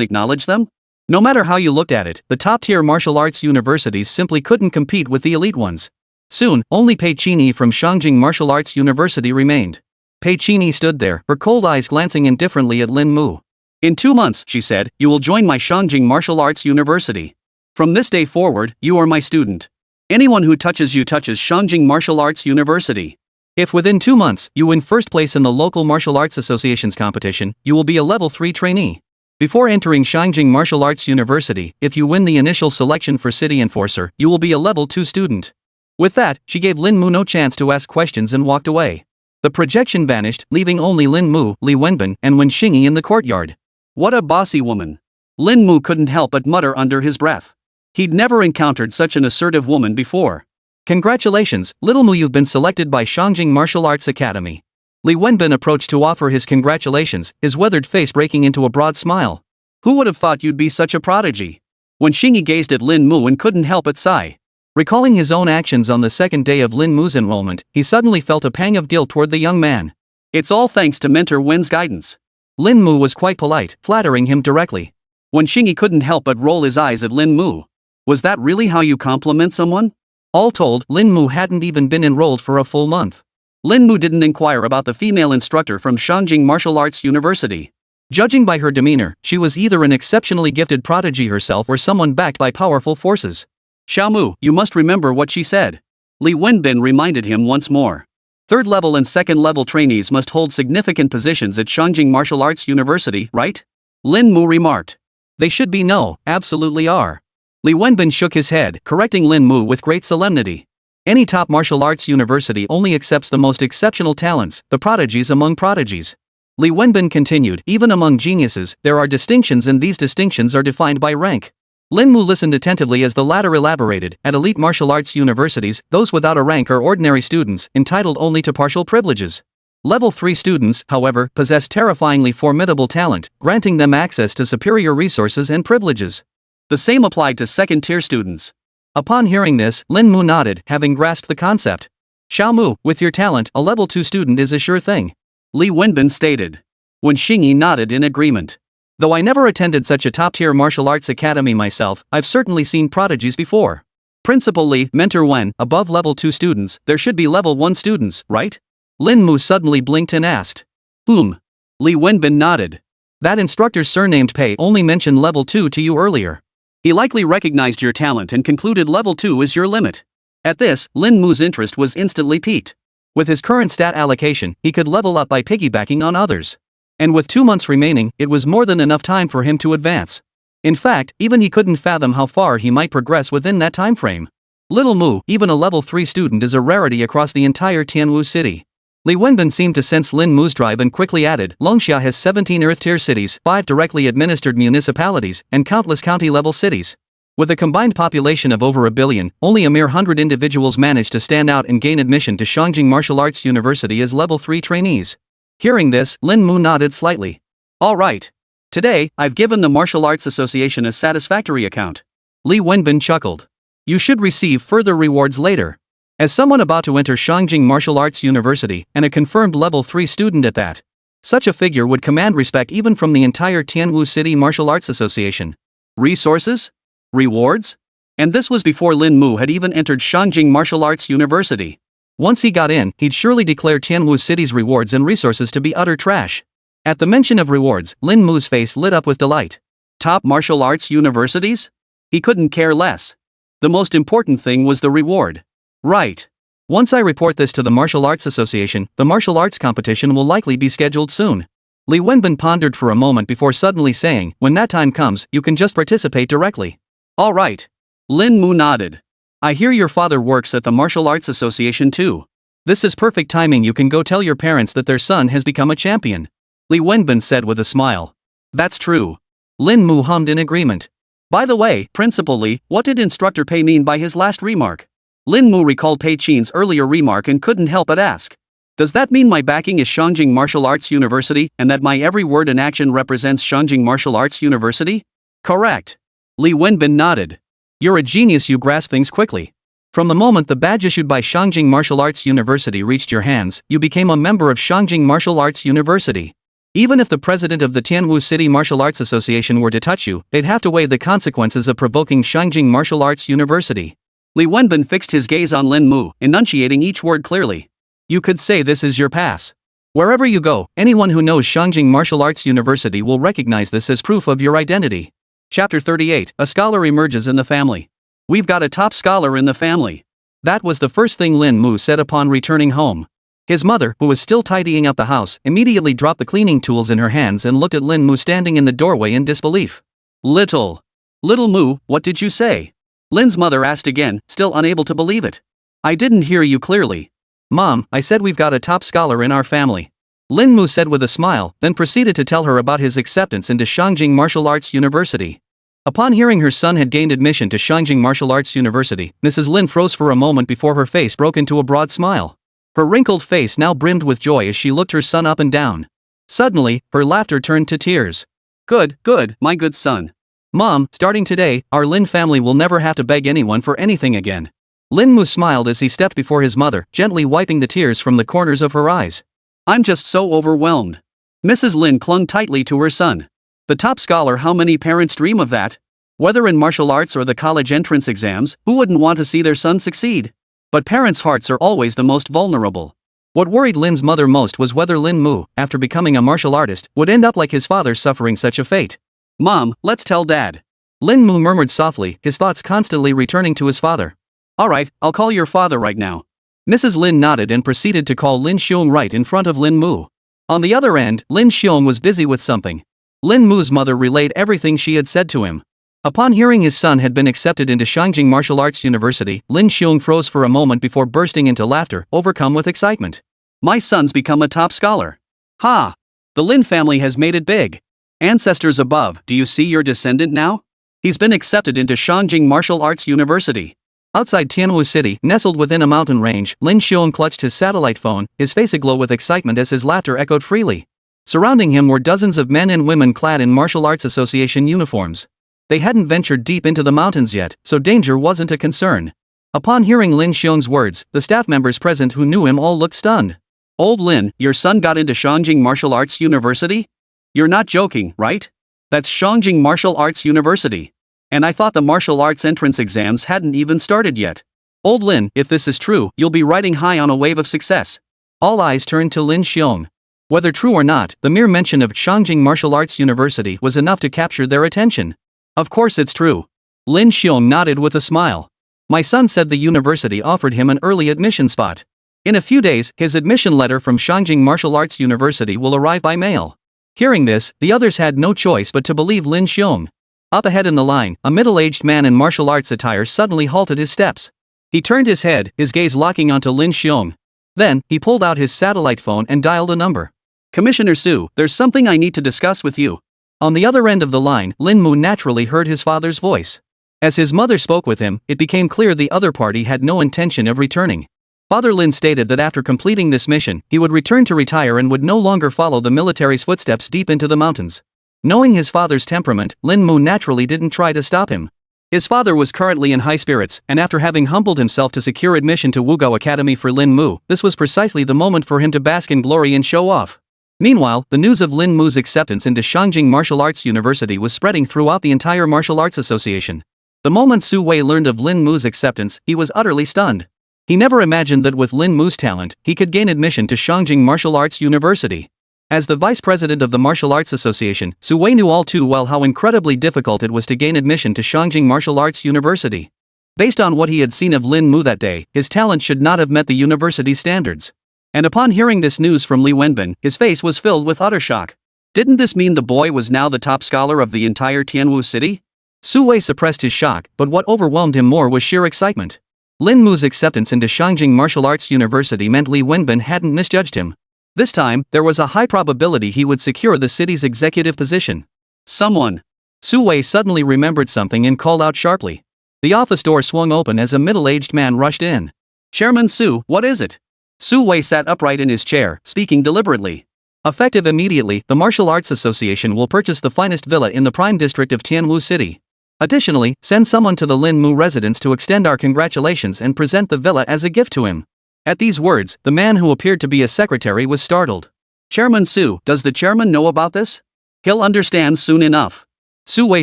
acknowledge them? No matter how you looked at it, the top-tier martial arts universities simply couldn't compete with the elite ones. Soon, only Pei Qini from Shangjing Martial Arts University remained. Pei Qini stood there, her cold eyes glancing indifferently at Lin Mu. In 2 months, she said, you will join my Shangjing Martial Arts University. From this day forward, you are my student. Anyone who touches you touches Shangjing Martial Arts University. If within 2 months, you win first place in the local martial arts association's competition, you will be a level 3 trainee. Before entering Shangjing Martial Arts University, if you win the initial selection for City Enforcer, you will be a level 2 student. With that, she gave Lin Mu no chance to ask questions and walked away. The projection vanished, leaving only Lin Mu, Li Wenbin, and Wen Xingyi in the courtyard. What a bossy woman. Lin Mu couldn't help but mutter under his breath. He'd never encountered such an assertive woman before. Congratulations, little Mu, you've been selected by Shangjing Martial Arts Academy. Li Wenbin approached to offer his congratulations, his weathered face breaking into a broad smile. Who would have thought you'd be such a prodigy? Wen Xingyi gazed at Lin Mu and couldn't help but sigh. Recalling his own actions on the second day of Lin Mu's enrollment, he suddenly felt a pang of guilt toward the young man. It's all thanks to Mentor Wen's guidance. Lin Mu was quite polite, flattering him directly. Wen Xingyi couldn't help but roll his eyes at Lin Mu. Was that really how you compliment someone? All told, Lin Mu hadn't even been enrolled for a full month. Lin Mu didn't inquire about the female instructor from Shangjing Martial Arts University. Judging by her demeanor, she was either an exceptionally gifted prodigy herself or someone backed by powerful forces. Xiao Mu, you must remember what she said. Li Wenbin reminded him once more. Third-level and second-level trainees must hold significant positions at Shangjing Martial Arts University, right? Lin Mu remarked. They should be. No, absolutely are. Li Wenbin shook his head, correcting Lin Mu with great solemnity. Any top martial arts university only accepts the most exceptional talents, the prodigies among prodigies. Li Wenbin continued, even among geniuses, there are distinctions, and these distinctions are defined by rank. Lin Mu listened attentively as the latter elaborated. At elite martial arts universities, those without a rank are ordinary students, entitled only to partial privileges. Level 3 students, however, possess terrifyingly formidable talent, granting them access to superior resources and privileges. The same applied to second-tier students. Upon hearing this, Lin Mu nodded, having grasped the concept. Xiao Mu, with your talent, a level 2 student is a sure thing. Li Wenbin stated. Wen Xingyi nodded in agreement. Though I never attended such a top-tier martial arts academy myself, I've certainly seen prodigies before. Principal Li, Mentor Wen, above level 2 students, there should be level 1 students, right? Lin Mu suddenly blinked and asked. Li Wenbin nodded. That instructor's surnamed Pei only mentioned level 2 to you earlier. He likely recognized your talent and concluded level 2 is your limit. At this, Lin Mu's interest was instantly piqued. With his current stat allocation, he could level up by piggybacking on others. And with 2 months remaining, it was more than enough time for him to advance. In fact, even he couldn't fathom how far he might progress within that time frame. Little Mu, even a level 3 student, is a rarity across the entire Tianwu city. Li Wenbin seemed to sense Lin Mu's drive and quickly added, Longxia has 17 Earth-tier cities, 5 directly administered municipalities, and countless county-level cities. With a combined population of over 1 billion, only a mere 100 individuals managed to stand out and gain admission to Shangjing Martial Arts University as level 3 trainees. Hearing this, Lin Mu nodded slightly. All right. Today, I've given the Martial Arts Association a satisfactory account. Li Wenbin chuckled. You should receive further rewards later. As someone about to enter Shangjing Martial Arts University, and a confirmed level 3 student at that, such a figure would command respect even from the entire Tianwu City Martial Arts Association. Resources? Rewards? And this was before Lin Mu had even entered Shangjing Martial Arts University. Once he got in, he'd surely declare Tianwu City's rewards and resources to be utter trash. At the mention of rewards, Lin Mu's face lit up with delight. Top martial arts universities? He couldn't care less. The most important thing was the reward. Right. Once I report this to the Martial Arts Association, the martial arts competition will likely be scheduled soon. Li Wenbin pondered for a moment before suddenly saying, when that time comes, you can just participate directly. All right. Lin Mu nodded. I hear your father works at the Martial Arts Association too. This is perfect timing, you can go tell your parents that their son has become a champion. Li Wenbin said with a smile. That's true. Lin Mu hummed in agreement. By the way, Principal Li, what did Instructor Pei mean by his last remark? Lin Mu recalled Pei Qin's earlier remark and couldn't help but ask. Does that mean my backing is Shangjing Martial Arts University, and that my every word and action represents Shangjing Martial Arts University? Correct. Li Wenbin nodded. You're a genius, you grasp things quickly. From the moment the badge issued by Shangjing Martial Arts University reached your hands, you became a member of Shangjing Martial Arts University. Even if the president of the Tianwu City Martial Arts Association were to touch you, they'd have to weigh the consequences of provoking Shangjing Martial Arts University. Li Wenbin fixed his gaze on Lin Mu, enunciating each word clearly. You could say this is your pass. Wherever you go, anyone who knows Shangjing Martial Arts University will recognize this as proof of your identity. Chapter 38, A Scholar Emerges in the Family. We've got a top scholar in the family. That was the first thing Lin Mu said upon returning home. His mother, who was still tidying up the house, immediately dropped the cleaning tools in her hands and looked at Lin Mu standing in the doorway in disbelief. Little Mu, what did you say? Lin's mother asked again, still unable to believe it. I didn't hear you clearly. Mom, I said we've got a top scholar in our family. Lin Mu said with a smile, then proceeded to tell her about his acceptance into Shangjing Martial Arts University. Upon hearing her son had gained admission to Shangjing Martial Arts University, Mrs. Lin froze for a moment before her face broke into a broad smile. Her wrinkled face now brimmed with joy as she looked her son up and down. Suddenly, her laughter turned to tears. Good, my good son. Mom, starting today, our Lin family will never have to beg anyone for anything again. Lin Mu smiled as he stepped before his mother, gently wiping the tears from the corners of her eyes. I'm just so overwhelmed. Mrs. Lin clung tightly to her son. The top scholar, how many parents dream of that? Whether in martial arts or the college entrance exams, who wouldn't want to see their son succeed? But parents' hearts are always the most vulnerable. What worried Lin's mother most was whether Lin Mu, after becoming a martial artist, would end up like his father suffering such a fate. Mom, let's tell Dad. Lin Mu murmured softly, his thoughts constantly returning to his father. Alright, I'll call your father right now. Mrs. Lin nodded and proceeded to call Lin Xiong right in front of Lin Mu. On the other end, Lin Xiong was busy with something. Lin Mu's mother relayed everything she had said to him. Upon hearing his son had been accepted into Shangjing Martial Arts University, Lin Xiong froze for a moment before bursting into laughter, overcome with excitement. My son's become a top scholar. Ha! The Lin family has made it big. Ancestors above, do you see your descendant now? He's been accepted into Shangjing Martial Arts University. Outside Tianwu City, nestled within a mountain range, Lin Xiong clutched his satellite phone, his face aglow with excitement as his laughter echoed freely. Surrounding him were dozens of men and women clad in Martial Arts Association uniforms. They hadn't ventured deep into the mountains yet, so danger wasn't a concern. Upon hearing Lin Xiong's words, the staff members present who knew him all looked stunned. Old Lin, your son got into Shangjing Martial Arts University? You're not joking, right? That's Shangjing Martial Arts University. And I thought the martial arts entrance exams hadn't even started yet. Old Lin, if this is true, you'll be riding high on a wave of success. All eyes turned to Lin Xiong. Whether true or not, the mere mention of Shangjing Martial Arts University was enough to capture their attention. Of course it's true. Lin Xiong nodded with a smile. My son said the university offered him an early admission spot. In a few days, his admission letter from Shangjing Martial Arts University will arrive by mail. Hearing this, the others had no choice but to believe Lin Xiong. Up ahead in the line, a middle-aged man in martial arts attire suddenly halted his steps. He turned his head, his gaze locking onto Lin Xiong. Then, he pulled out his satellite phone and dialed a number. Commissioner Su, there's something I need to discuss with you. On the other end of the line, Lin Mu naturally heard his father's voice. As his mother spoke with him, it became clear the other party had no intention of returning. Father Lin stated that after completing this mission, he would return to retire and would no longer follow the military's footsteps deep into the mountains. Knowing his father's temperament, Lin Mu naturally didn't try to stop him. His father was currently in high spirits, and after having humbled himself to secure admission to Wugao Academy for Lin Mu, this was precisely the moment for him to bask in glory and show off. Meanwhile, the news of Lin Mu's acceptance into Shangjing Martial Arts University was spreading throughout the entire Martial Arts Association. The moment Su Wei learned of Lin Mu's acceptance, he was utterly stunned. He never imagined that with Lin Mu's talent, he could gain admission to Shangjing Martial Arts University. As the vice president of the Martial Arts Association, Su Wei knew all too well how incredibly difficult it was to gain admission to Shangjing Martial Arts University. Based on what he had seen of Lin Mu that day, his talent should not have met the university's standards. And upon hearing this news from Li Wenbin, his face was filled with utter shock. Didn't this mean the boy was now the top scholar of the entire Tianwu city? Su Wei suppressed his shock, but what overwhelmed him more was sheer excitement. Lin Mu's acceptance into Shangjing Martial Arts University meant Li Wenbin hadn't misjudged him. This time, there was a high probability he would secure the city's executive position. Someone. Su Wei suddenly remembered something and called out sharply. The office door swung open as a middle-aged man rushed in. Chairman Su, what is it? Su Wei sat upright in his chair, speaking deliberately. Effective immediately, the Martial Arts Association will purchase the finest villa in the prime district of Tianwu City. Additionally, send someone to the Lin Mu residence to extend our congratulations and present the villa as a gift to him." At these words, the man who appeared to be a secretary was startled. "Chairman Su, does the chairman know about this? He'll understand soon enough." Su Wei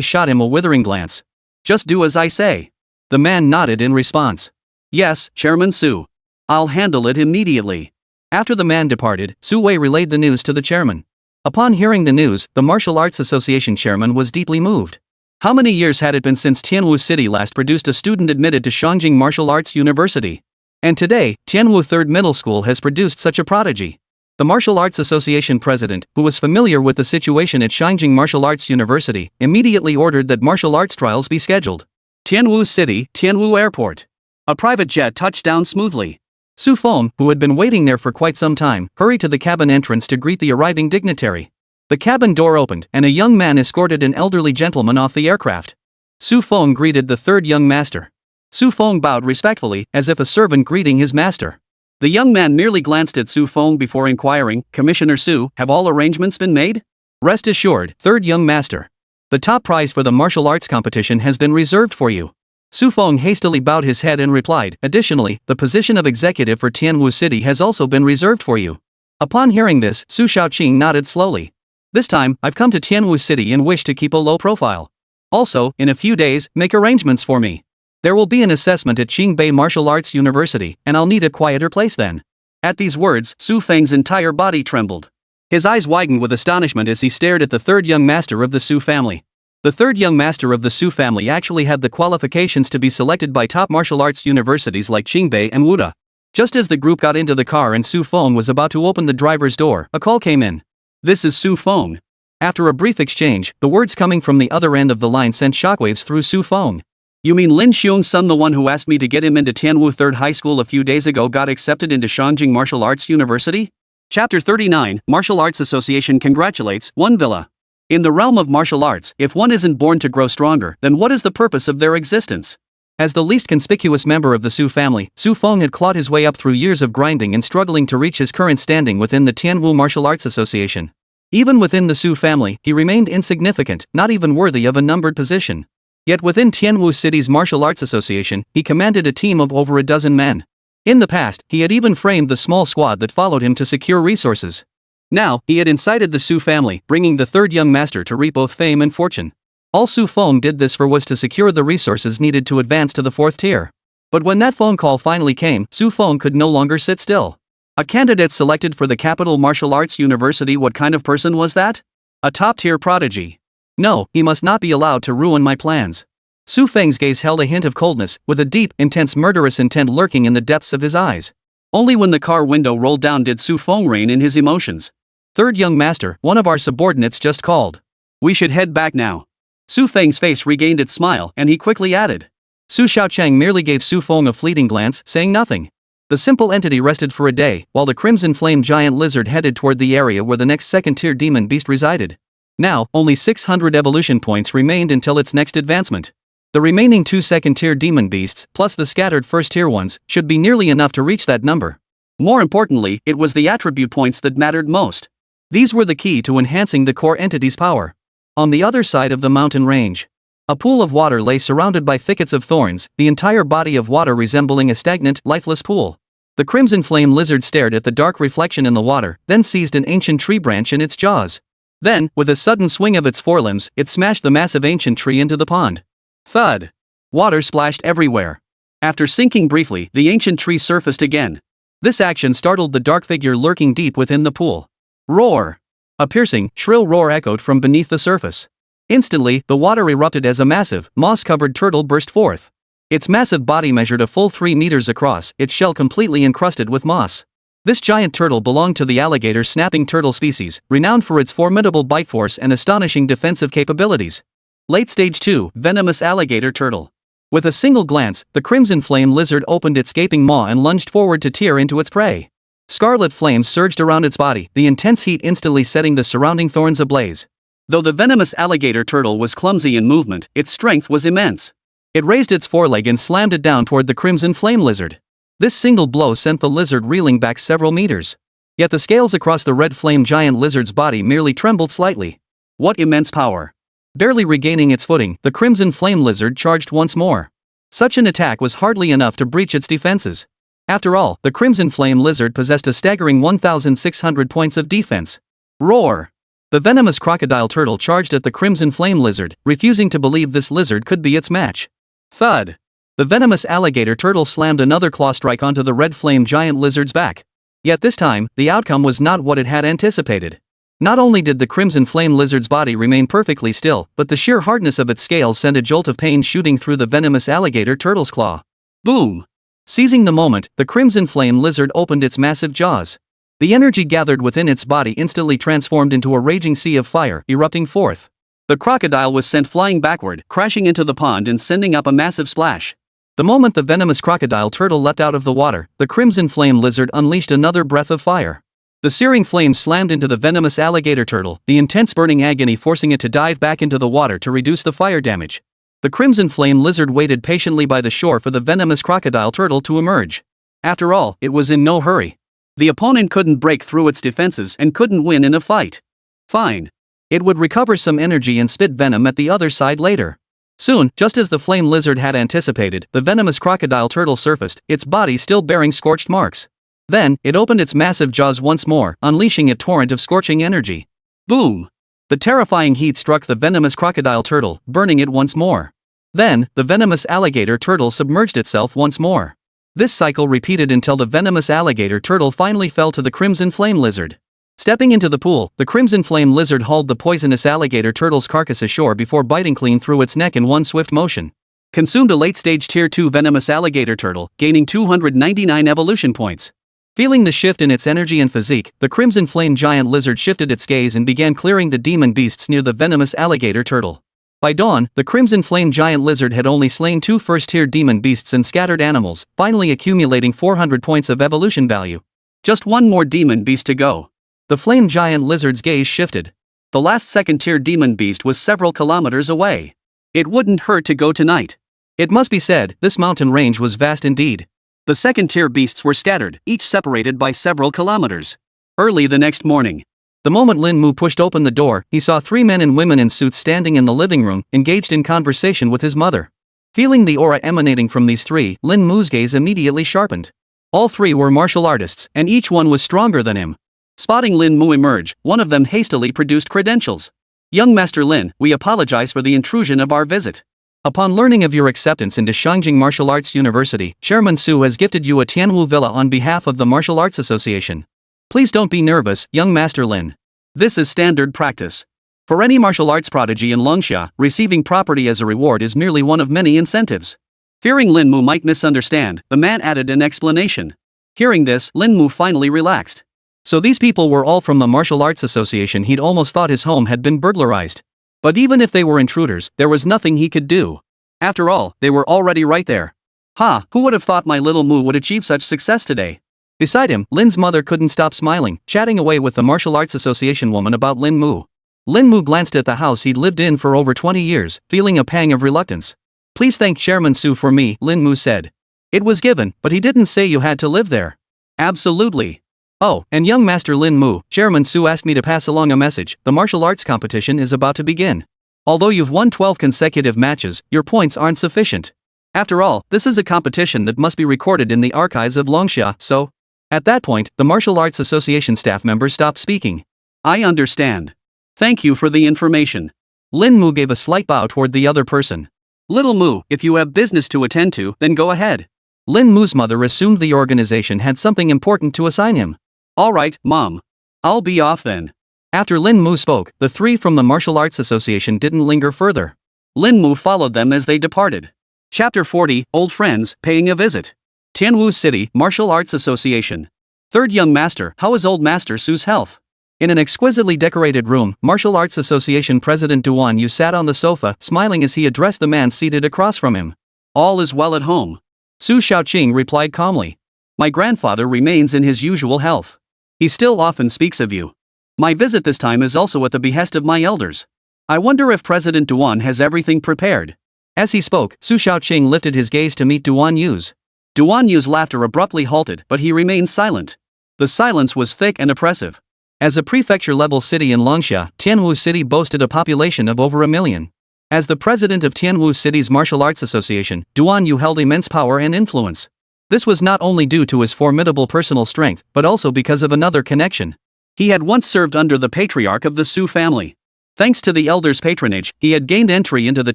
shot him a withering glance. "Just do as I say." The man nodded in response. "Yes, Chairman Su. I'll handle it immediately." After the man departed, Su Wei relayed the news to the chairman. Upon hearing the news, the Martial Arts Association chairman was deeply moved. How many years had it been since Tianwu City last produced a student admitted to Shangjing Martial Arts University? And today, Tianwu Third Middle School has produced such a prodigy. The Martial Arts Association president, who was familiar with the situation at Shangjing Martial Arts University, immediately ordered that martial arts trials be scheduled. Tianwu City, Tianwu Airport. A private jet touched down smoothly. Su Feng, who had been waiting there for quite some time, hurried to the cabin entrance to greet the arriving dignitary. The cabin door opened, and a young man escorted an elderly gentleman off the aircraft. Su Feng greeted the third young master. Su Feng bowed respectfully, as if a servant greeting his master. The young man merely glanced at Su Feng before inquiring, "Commissioner Su, have all arrangements been made?" "Rest assured, third young master. The top prize for the martial arts competition has been reserved for you." Su Feng hastily bowed his head and replied, "Additionally, the position of executive for Tianwu City has also been reserved for you." Upon hearing this, Su Shaoqing nodded slowly. "This time, I've come to Tianwu City and wish to keep a low profile. Also, in a few days, make arrangements for me. There will be an assessment at Qingbei Martial Arts University, and I'll need a quieter place then." At these words, Su Feng's entire body trembled. His eyes widened with astonishment as he stared at the third young master of the Su family. The third young master of the Su family actually had the qualifications to be selected by top martial arts universities like Qingbei and Wuda. Just as the group got into the car and Su Feng was about to open the driver's door, a call came in. "This is Su Feng." After a brief exchange, the words coming from the other end of the line sent shockwaves through Su Feng. "You mean Lin Xiong's son, the one who asked me to get him into Tianwu Third High School a few days ago, got accepted into Shangjing Martial Arts University?" Chapter 39, Martial Arts Association congratulates one villa. In the realm of martial arts, if one isn't born to grow stronger, then what is the purpose of their existence? As the least conspicuous member of the Su family, Su Feng had clawed his way up through years of grinding and struggling to reach his current standing within the Tianwu Martial Arts Association. Even within the Su family, he remained insignificant, not even worthy of a numbered position. Yet within Tianwu City's Martial Arts Association, he commanded a team of over a dozen men. In the past, he had even framed the small squad that followed him to secure resources. Now, he had incited the Su family, bringing the third young master to reap both fame and fortune. All Su Feng did this for was to secure the resources needed to advance to the fourth tier. But when that phone call finally came, Su Feng could no longer sit still. A candidate selected for the Capital Martial Arts University. What kind of person was that? A top-tier prodigy. No, he must not be allowed to ruin my plans. Su Feng's gaze held a hint of coldness, with a deep, intense murderous intent lurking in the depths of his eyes. Only when the car window rolled down did Su Feng rein in his emotions. "Third young master, one of our subordinates just called. We should head back now." Su Feng's face regained its smile, and he quickly added. Su Shaocheng merely gave Su Feng a fleeting glance, saying nothing. The simple entity rested for a day, while the crimson flame giant lizard headed toward the area where the next second-tier demon beast resided. Now, only 600 evolution points remained until its next advancement. The remaining 2 second-tier demon beasts, plus the scattered first-tier ones, should be nearly enough to reach that number. More importantly, it was the attribute points that mattered most. These were the key to enhancing the core entity's power. On the other side of the mountain range, a pool of water lay surrounded by thickets of thorns, the entire body of water resembling a stagnant, lifeless pool. The crimson flame lizard stared at the dark reflection in the water, then seized an ancient tree branch in its jaws. Then, with a sudden swing of its forelimbs, it smashed the massive ancient tree into the pond. Thud! Water splashed everywhere. After sinking briefly, the ancient tree surfaced again. This action startled the dark figure lurking deep within the pool. Roar! A piercing, shrill roar echoed from beneath the surface. Instantly, the water erupted as a massive, moss-covered turtle burst forth. Its massive body measured a full 3 meters across, its shell completely encrusted with moss. This giant turtle belonged to the alligator snapping turtle species, renowned for its formidable bite force and astonishing defensive capabilities. Late Stage 2, Venomous Alligator Turtle. With a single glance, the crimson flame lizard opened its gaping maw and lunged forward to tear into its prey. Scarlet flames surged around its body, the intense heat instantly setting the surrounding thorns ablaze. Though the venomous alligator turtle was clumsy in movement, its strength was immense. It raised its foreleg and slammed it down toward the crimson flame lizard. This single blow sent the lizard reeling back several meters. Yet the scales across the red flame giant lizard's body merely trembled slightly. What immense power! Barely regaining its footing, the Crimson Flame Lizard charged once more. Such an attack was hardly enough to breach its defenses. After all, the Crimson Flame Lizard possessed a staggering 1,600 points of defense. Roar! The venomous crocodile turtle charged at the Crimson Flame Lizard, refusing to believe this lizard could be its match. Thud! The venomous alligator turtle slammed another claw strike onto the red flame giant lizard's back. Yet this time, the outcome was not what it had anticipated. Not only did the Crimson Flame Lizard's body remain perfectly still, but the sheer hardness of its scales sent a jolt of pain shooting through the venomous alligator turtle's claw. Boom! Seizing the moment, the Crimson Flame Lizard opened its massive jaws. The energy gathered within its body instantly transformed into a raging sea of fire, erupting forth. The crocodile was sent flying backward, crashing into the pond and sending up a massive splash. The moment the venomous crocodile turtle leapt out of the water, the Crimson Flame Lizard unleashed another breath of fire. The searing flames slammed into the venomous alligator turtle, the intense burning agony forcing it to dive back into the water to reduce the fire damage. The Crimson Flame Lizard waited patiently by the shore for the venomous crocodile turtle to emerge. After all, it was in no hurry. The opponent couldn't break through its defenses and couldn't win in a fight. Fine. It would recover some energy and spit venom at the other side later. Soon, just as the flame lizard had anticipated, the venomous crocodile turtle surfaced, its body still bearing scorched marks. Then, it opened its massive jaws once more, unleashing a torrent of scorching energy. Boom! The terrifying heat struck the venomous crocodile turtle, burning it once more. Then, the venomous alligator turtle submerged itself once more. This cycle repeated until the venomous alligator turtle finally fell to the Crimson Flame Lizard. Stepping into the pool, the Crimson Flame Lizard hauled the poisonous alligator turtle's carcass ashore before biting clean through its neck in one swift motion. Consumed a late-stage Tier 2 venomous alligator turtle, gaining 299 evolution points. Feeling the shift in its energy and physique, the Crimson Flame Giant Lizard shifted its gaze and began clearing the demon beasts near the venomous alligator turtle. By dawn, the Crimson Flame Giant Lizard had only slain 2 first-tier demon beasts and scattered animals, finally accumulating 400 points of evolution value. Just one more demon beast to go. The Flame Giant Lizard's gaze shifted. The last second-tier demon beast was several kilometers away. It wouldn't hurt to go tonight. It must be said, this mountain range was vast indeed. The second-tier beasts were scattered, each separated by several kilometers. Early the next morning. The moment Lin Mu pushed open the door, he saw 3 men and women in suits standing in the living room, engaged in conversation with his mother. Feeling the aura emanating from these 3, Lin Mu's gaze immediately sharpened. All 3 were martial artists, and each one was stronger than him. Spotting Lin Mu emerge, one of them hastily produced credentials. "Young Master Lin, we apologize for the intrusion of our visit. Upon learning of your acceptance into Shangjing Martial Arts University, Chairman Su has gifted you a Tianwu villa on behalf of the Martial Arts Association. Please don't be nervous, young Master Lin. This is standard practice. For any martial arts prodigy in Longxia, receiving property as a reward is merely one of many incentives." Fearing Lin Mu might misunderstand, the man added an explanation. Hearing this, Lin Mu finally relaxed. So these people were all from the Martial Arts Association. He'd almost thought his home had been burglarized. But even if they were intruders, there was nothing he could do. After all, they were already right there. Who would have thought my little Mu would achieve such success today? Beside him, Lin's mother couldn't stop smiling, chatting away with the Martial Arts Association woman about Lin Mu. Lin Mu glanced at the house he'd lived in for over 20 years, feeling a pang of reluctance. "Please thank Chairman Su for me," Lin Mu said. "It was given, but he didn't say you had to live there." "Absolutely. Oh, and young Master Lin Mu, Chairman Su asked me to pass along a message. The martial arts competition is about to begin. Although you've won 12 consecutive matches, your points aren't sufficient. After all, this is a competition that must be recorded in the archives of Longxia, so..." At that point, the Martial Arts Association staff members stopped speaking. "I understand. Thank you for the information." Lin Mu gave a slight bow toward the other person. "Little Mu, if you have business to attend to, then go ahead." Lin Mu's mother assumed the organization had something important to assign him. "All right, Mom. I'll be off then." After Lin Mu spoke, the 3 from the Martial Arts Association didn't linger further. Lin Mu followed them as they departed. Chapter 40, Old Friends, Paying a Visit. Tianwu City, Martial Arts Association. Third Young Master, how is Old Master Su's health? In an exquisitely decorated room, Martial Arts Association President Duan Yu sat on the sofa, smiling as he addressed the man seated across from him. "All is well at home." Su Xiaoqing replied calmly. "My grandfather remains in his usual health. He still often speaks of you. My visit this time is also at the behest of my elders. I wonder if President Duan has everything prepared." As he spoke, Su Xiaoqing lifted his gaze to meet Duan Yu's. Duan Yu's laughter abruptly halted, but he remained silent. The silence was thick and oppressive. As a prefecture-level city in Longsha, Tianwu City boasted a population of over 1 million. As the president of Tianwu City's Martial Arts Association, Duan Yu held immense power and influence. This was not only due to his formidable personal strength, but also because of another connection. He had once served under the patriarch of the Su family. Thanks to the elder's patronage, he had gained entry into the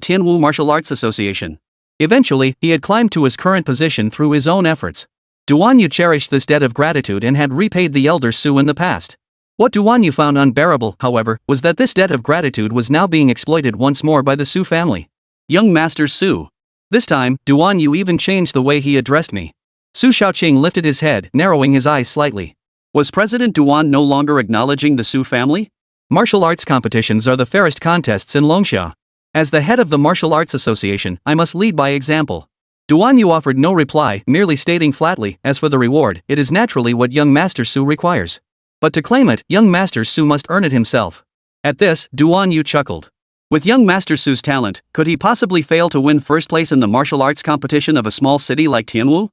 Tianwu Martial Arts Association. Eventually, he had climbed to his current position through his own efforts. Duan Yu cherished this debt of gratitude and had repaid the elder Su in the past. What Duan Yu found unbearable, however, was that this debt of gratitude was now being exploited once more by the Su family. Young Master Su. This time, Duan Yu even changed the way he addressed me. Su Shaoqing lifted his head, narrowing his eyes slightly. Was President Duan no longer acknowledging the Su family? Martial arts competitions are the fairest contests in Longsha. As the head of the Martial Arts Association, I must lead by example. Duan Yu offered no reply, merely stating flatly, as for the reward, it is naturally what young Master Su requires. But to claim it, young Master Su must earn it himself. At this, Duan Yu chuckled. With young Master Su's talent, could he possibly fail to win first place in the martial arts competition of a small city like Tianwu?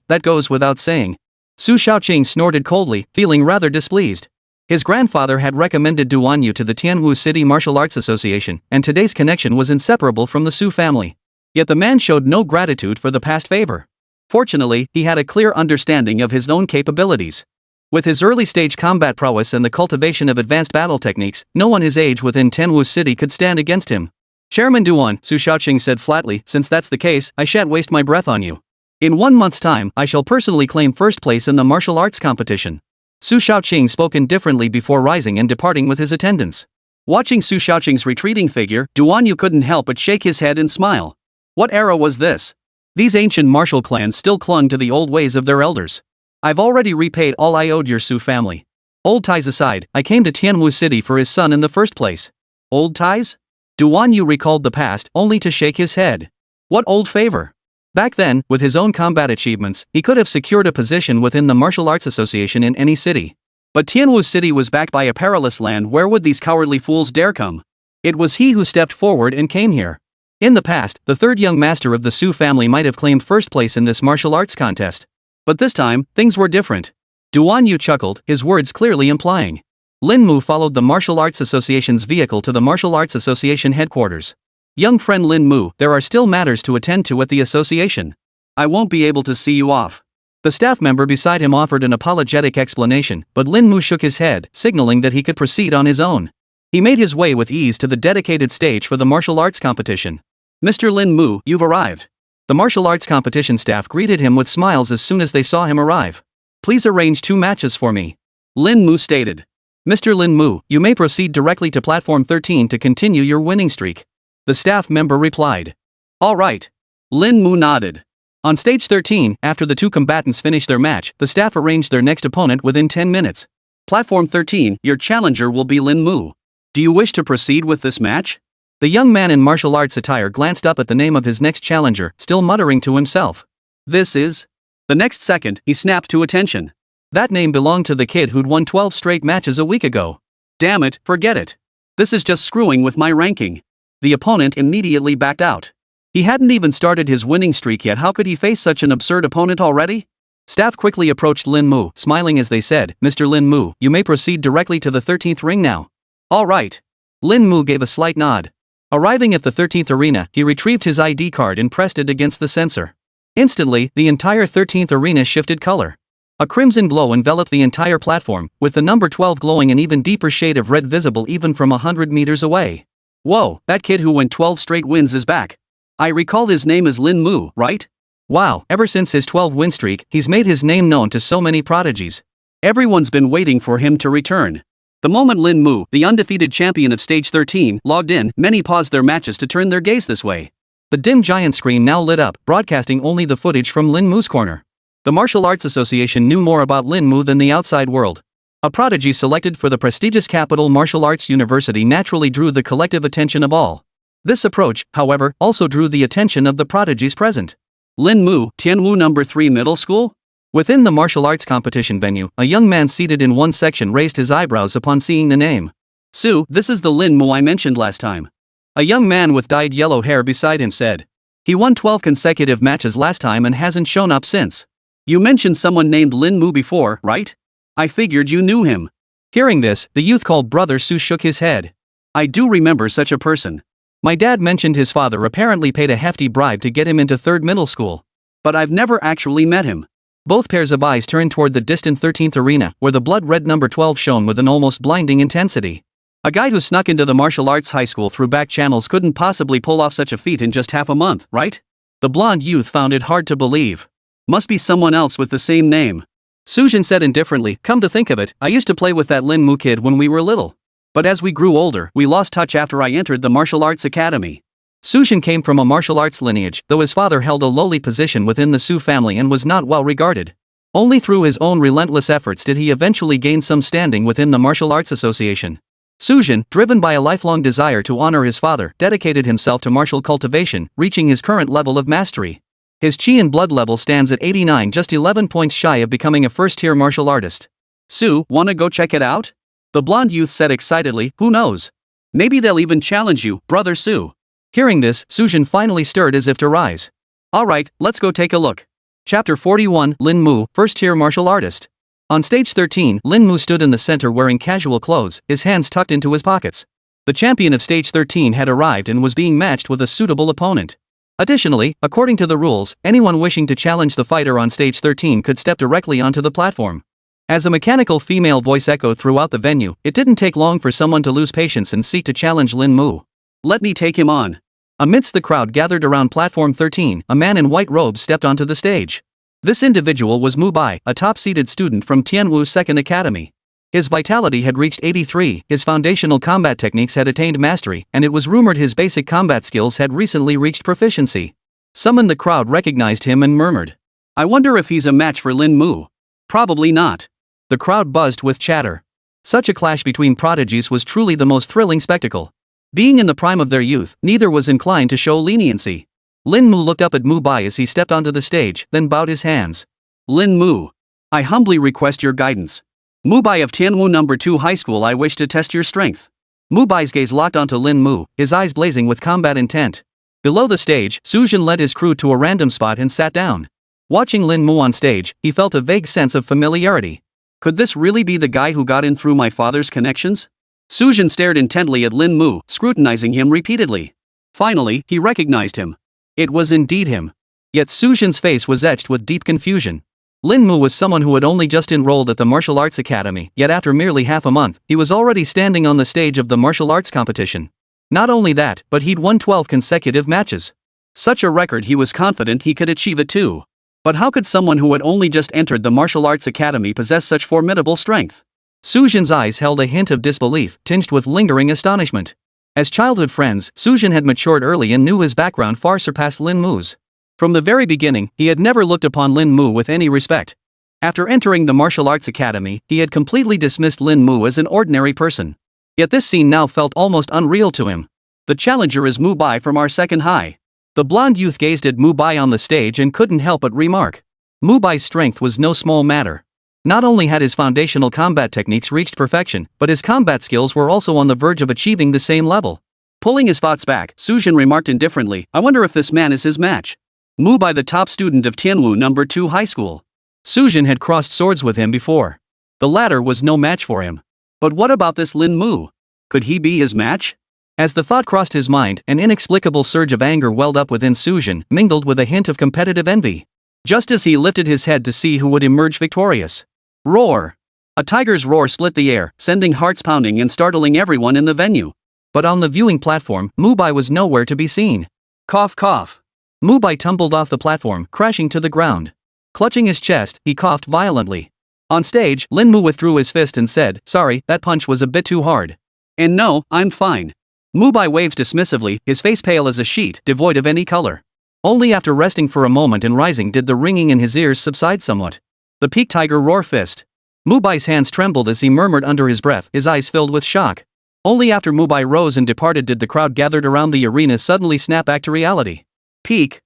That goes without saying. Su Shaoqing snorted coldly, feeling rather displeased. His grandfather had recommended Duan Yu to the Tianwu City Martial Arts Association, and today's connection was inseparable from the Su family. Yet the man showed no gratitude for the past favor. Fortunately, he had a clear understanding of his own capabilities. With his early-stage combat prowess and the cultivation of advanced battle techniques, no one his age within Tianwu City could stand against him. Chairman Duan, Su Shaoqing said flatly, since that's the case, I shan't waste my breath on you. In 1 month's time, I shall personally claim first place in the martial arts competition. Su Shaoqing spoke indifferently before rising and departing with his attendants. Watching Su Shaoqing's retreating figure, Duan Yu couldn't help but shake his head and smile. What era was this? These ancient martial clans still clung to the old ways of their elders. I've already repaid all I owed your Su family. Old ties aside, I came to Tianwu City for his son in the first place. Old ties? Duan Yu recalled the past, only to shake his head. What old favor? Back then, with his own combat achievements, he could have secured a position within the Martial Arts Association in any city. But Tianwu City was backed by a perilous land. Where would these cowardly fools dare come? It was he who stepped forward and came here. In the past, the third young master of the Su family might have claimed first place in this martial arts contest. But this time, things were different. Duan Yu chuckled, his words clearly implying. Lin Mu followed the Martial Arts Association's vehicle to the Martial Arts Association headquarters. Young friend Lin Mu, there are still matters to attend to at the association. I won't be able to see you off. The staff member beside him offered an apologetic explanation, but Lin Mu shook his head, signaling that he could proceed on his own. He made his way with ease to the dedicated stage for the martial arts competition. Mr. Lin Mu, you've arrived. The martial arts competition staff greeted him with smiles as soon as they saw him arrive. Please arrange 2 matches for me. Lin Mu stated. Mr. Lin Mu, you may proceed directly to platform 13 to continue your winning streak. The staff member replied. All right. Lin Mu nodded. On stage 13, after the 2 combatants finished their match, the staff arranged their next opponent within 10 minutes. Platform 13, your challenger will be Lin Mu. Do you wish to proceed with this match? The young man in martial arts attire glanced up at the name of his next challenger, still muttering to himself. This is? The next second, he snapped to attention. That name belonged to the kid who'd won 12 straight matches a week ago. Damn it, forget it. This is just screwing with my ranking. The opponent immediately backed out. He hadn't even started his winning streak yet. How could he face such an absurd opponent already? Staff quickly approached Lin Mu, smiling as they said, Mr. Lin Mu, you may proceed directly to the 13th ring now. All right. Lin Mu gave a slight nod. Arriving at the 13th arena, he retrieved his ID card and pressed it against the sensor. Instantly, the entire 13th arena shifted color. A crimson glow enveloped the entire platform, with the number 12 glowing an even deeper shade of red visible even from 100 meters away. Whoa, that kid who won 12 straight wins is back. I recall his name is Lin Mu, right? Wow, ever since his 12-win streak, he's made his name known to so many prodigies. Everyone's been waiting for him to return. The moment Lin Mu, the undefeated champion of stage 13, logged in, many paused their matches to turn their gaze this way. The dim giant screen now lit up, broadcasting only the footage from Lin Mu's corner. The Martial Arts Association knew more about Lin Mu than the outside world. A prodigy selected for the prestigious Capital Martial Arts University naturally drew the collective attention of all. This approach, however, also drew the attention of the prodigies present. Lin Mu, Tianwu No. 3 Middle School? Within the martial arts competition venue, a young man seated in one section raised his eyebrows upon seeing the name. Su, this is the Lin Mu I mentioned last time. A young man with dyed yellow hair beside him said. He won 12 consecutive matches last time and hasn't shown up since. You mentioned someone named Lin Mu before, right? I figured you knew him. Hearing this, the youth called Brother Su shook his head. I do remember such a person. My dad mentioned his father apparently paid a hefty bribe to get him into third middle school. But I've never actually met him. Both pairs of eyes turned toward the distant 13th arena, where the blood-red number 12 shone with an almost blinding intensity. A guy who snuck into the martial arts high school through back channels couldn't possibly pull off such a feat in just half a month, right? The blonde youth found it hard to believe. Must be someone else with the same name. Sujin said indifferently, come to think of it, I used to play with that Lin Mu kid when we were little. But as we grew older, we lost touch after I entered the martial arts academy. Sujin came from a martial arts lineage, though his father held a lowly position within the Su family and was not well regarded. Only through his own relentless efforts did he eventually gain some standing within the martial arts association. Sujin, driven by a lifelong desire to honor his father, dedicated himself to martial cultivation, reaching his current level of mastery. His chi and blood level stands at 89, just 11 points shy of becoming a first-tier martial artist. Su, wanna go check it out? The blonde youth said excitedly, who knows? Maybe they'll even challenge you, Brother Su. Hearing this, Sujin finally stirred as if to rise. Alright, let's go take a look. Chapter 41, Lin Mu, first-tier martial artist. On stage 13, Lin Mu stood in the center wearing casual clothes, his hands tucked into his pockets. The champion of stage 13 had arrived and was being matched with a suitable opponent. Additionally, according to the rules, anyone wishing to challenge the fighter on stage 13 could step directly onto the platform. As a mechanical female voice echoed throughout the venue, it didn't take long for someone to lose patience and seek to challenge Lin Mu. Let me take him on. Amidst the crowd gathered around platform 13, a man in white robes stepped onto the stage. This individual was Mu Bai, a top-seeded student from Tianwu's second academy. His vitality had reached 83, his foundational combat techniques had attained mastery, and it was rumored his basic combat skills had recently reached proficiency. Some in the crowd recognized him and murmured, I wonder if he's a match for Lin Mu. Probably not. The crowd buzzed with chatter. Such a clash between prodigies was truly the most thrilling spectacle. Being in the prime of their youth, neither was inclined to show leniency. Lin Mu looked up at Mu Bai as he stepped onto the stage, then bowed his hands. Lin Mu. I humbly request your guidance. Mu Bai of Tianwu No. 2 High School, I wish to test your strength. Mu Bai's gaze locked onto Lin Mu, his eyes blazing with combat intent. Below the stage, Sujin led his crew to a random spot and sat down. Watching Lin Mu on stage, he felt a vague sense of familiarity. Could this really be the guy who got in through my father's connections? Sujin stared intently at Lin Mu, scrutinizing him repeatedly. Finally, he recognized him. It was indeed him. Yet Sujin's face was etched with deep confusion. Lin Mu was someone who had only just enrolled at the martial arts academy, yet after merely half a month, he was already standing on the stage of the martial arts competition. Not only that, but he'd won 12 consecutive matches. Such a record he was confident he could achieve it too. But how could someone who had only just entered the martial arts academy possess such formidable strength? Sujin's eyes held a hint of disbelief, tinged with lingering astonishment. As childhood friends, Sujin had matured early and knew his background far surpassed Lin Mu's. From the very beginning, he had never looked upon Lin Mu with any respect. After entering the martial arts academy, he had completely dismissed Lin Mu as an ordinary person. Yet this scene now felt almost unreal to him. The challenger is Mu Bai from our second high. The blonde youth gazed at Mu Bai on the stage and couldn't help but remark. Mu Bai's strength was no small matter. Not only had his foundational combat techniques reached perfection, but his combat skills were also on the verge of achieving the same level. Pulling his thoughts back, Sujin remarked indifferently, I wonder if this man is his match. Mu Bai, the top student of Tianwu No. 2 High School. Sujin had crossed swords with him before. The latter was no match for him. But what about this Lin Mu? Could he be his match? As the thought crossed his mind, an inexplicable surge of anger welled up within Sujin, mingled with a hint of competitive envy. Just as he lifted his head to see who would emerge victorious. Roar! A tiger's roar split the air, sending hearts pounding and startling everyone in the venue. But on the viewing platform, Mu Bai was nowhere to be seen. Cough cough. Mu Bai tumbled off the platform, crashing to the ground. Clutching his chest, he coughed violently. On stage, Lin Mu withdrew his fist and said, sorry, that punch was a bit too hard. And no, I'm fine. Mu Bai waves dismissively, his face pale as a sheet, devoid of any color. Only after resting for a moment and rising did the ringing in his ears subside somewhat. The peak tiger roar fist. Mu Bai's hands trembled as he murmured under his breath, his eyes filled with shock. Only after Mu Bai rose and departed did the crowd gathered around the arena suddenly snap back to reality. Peak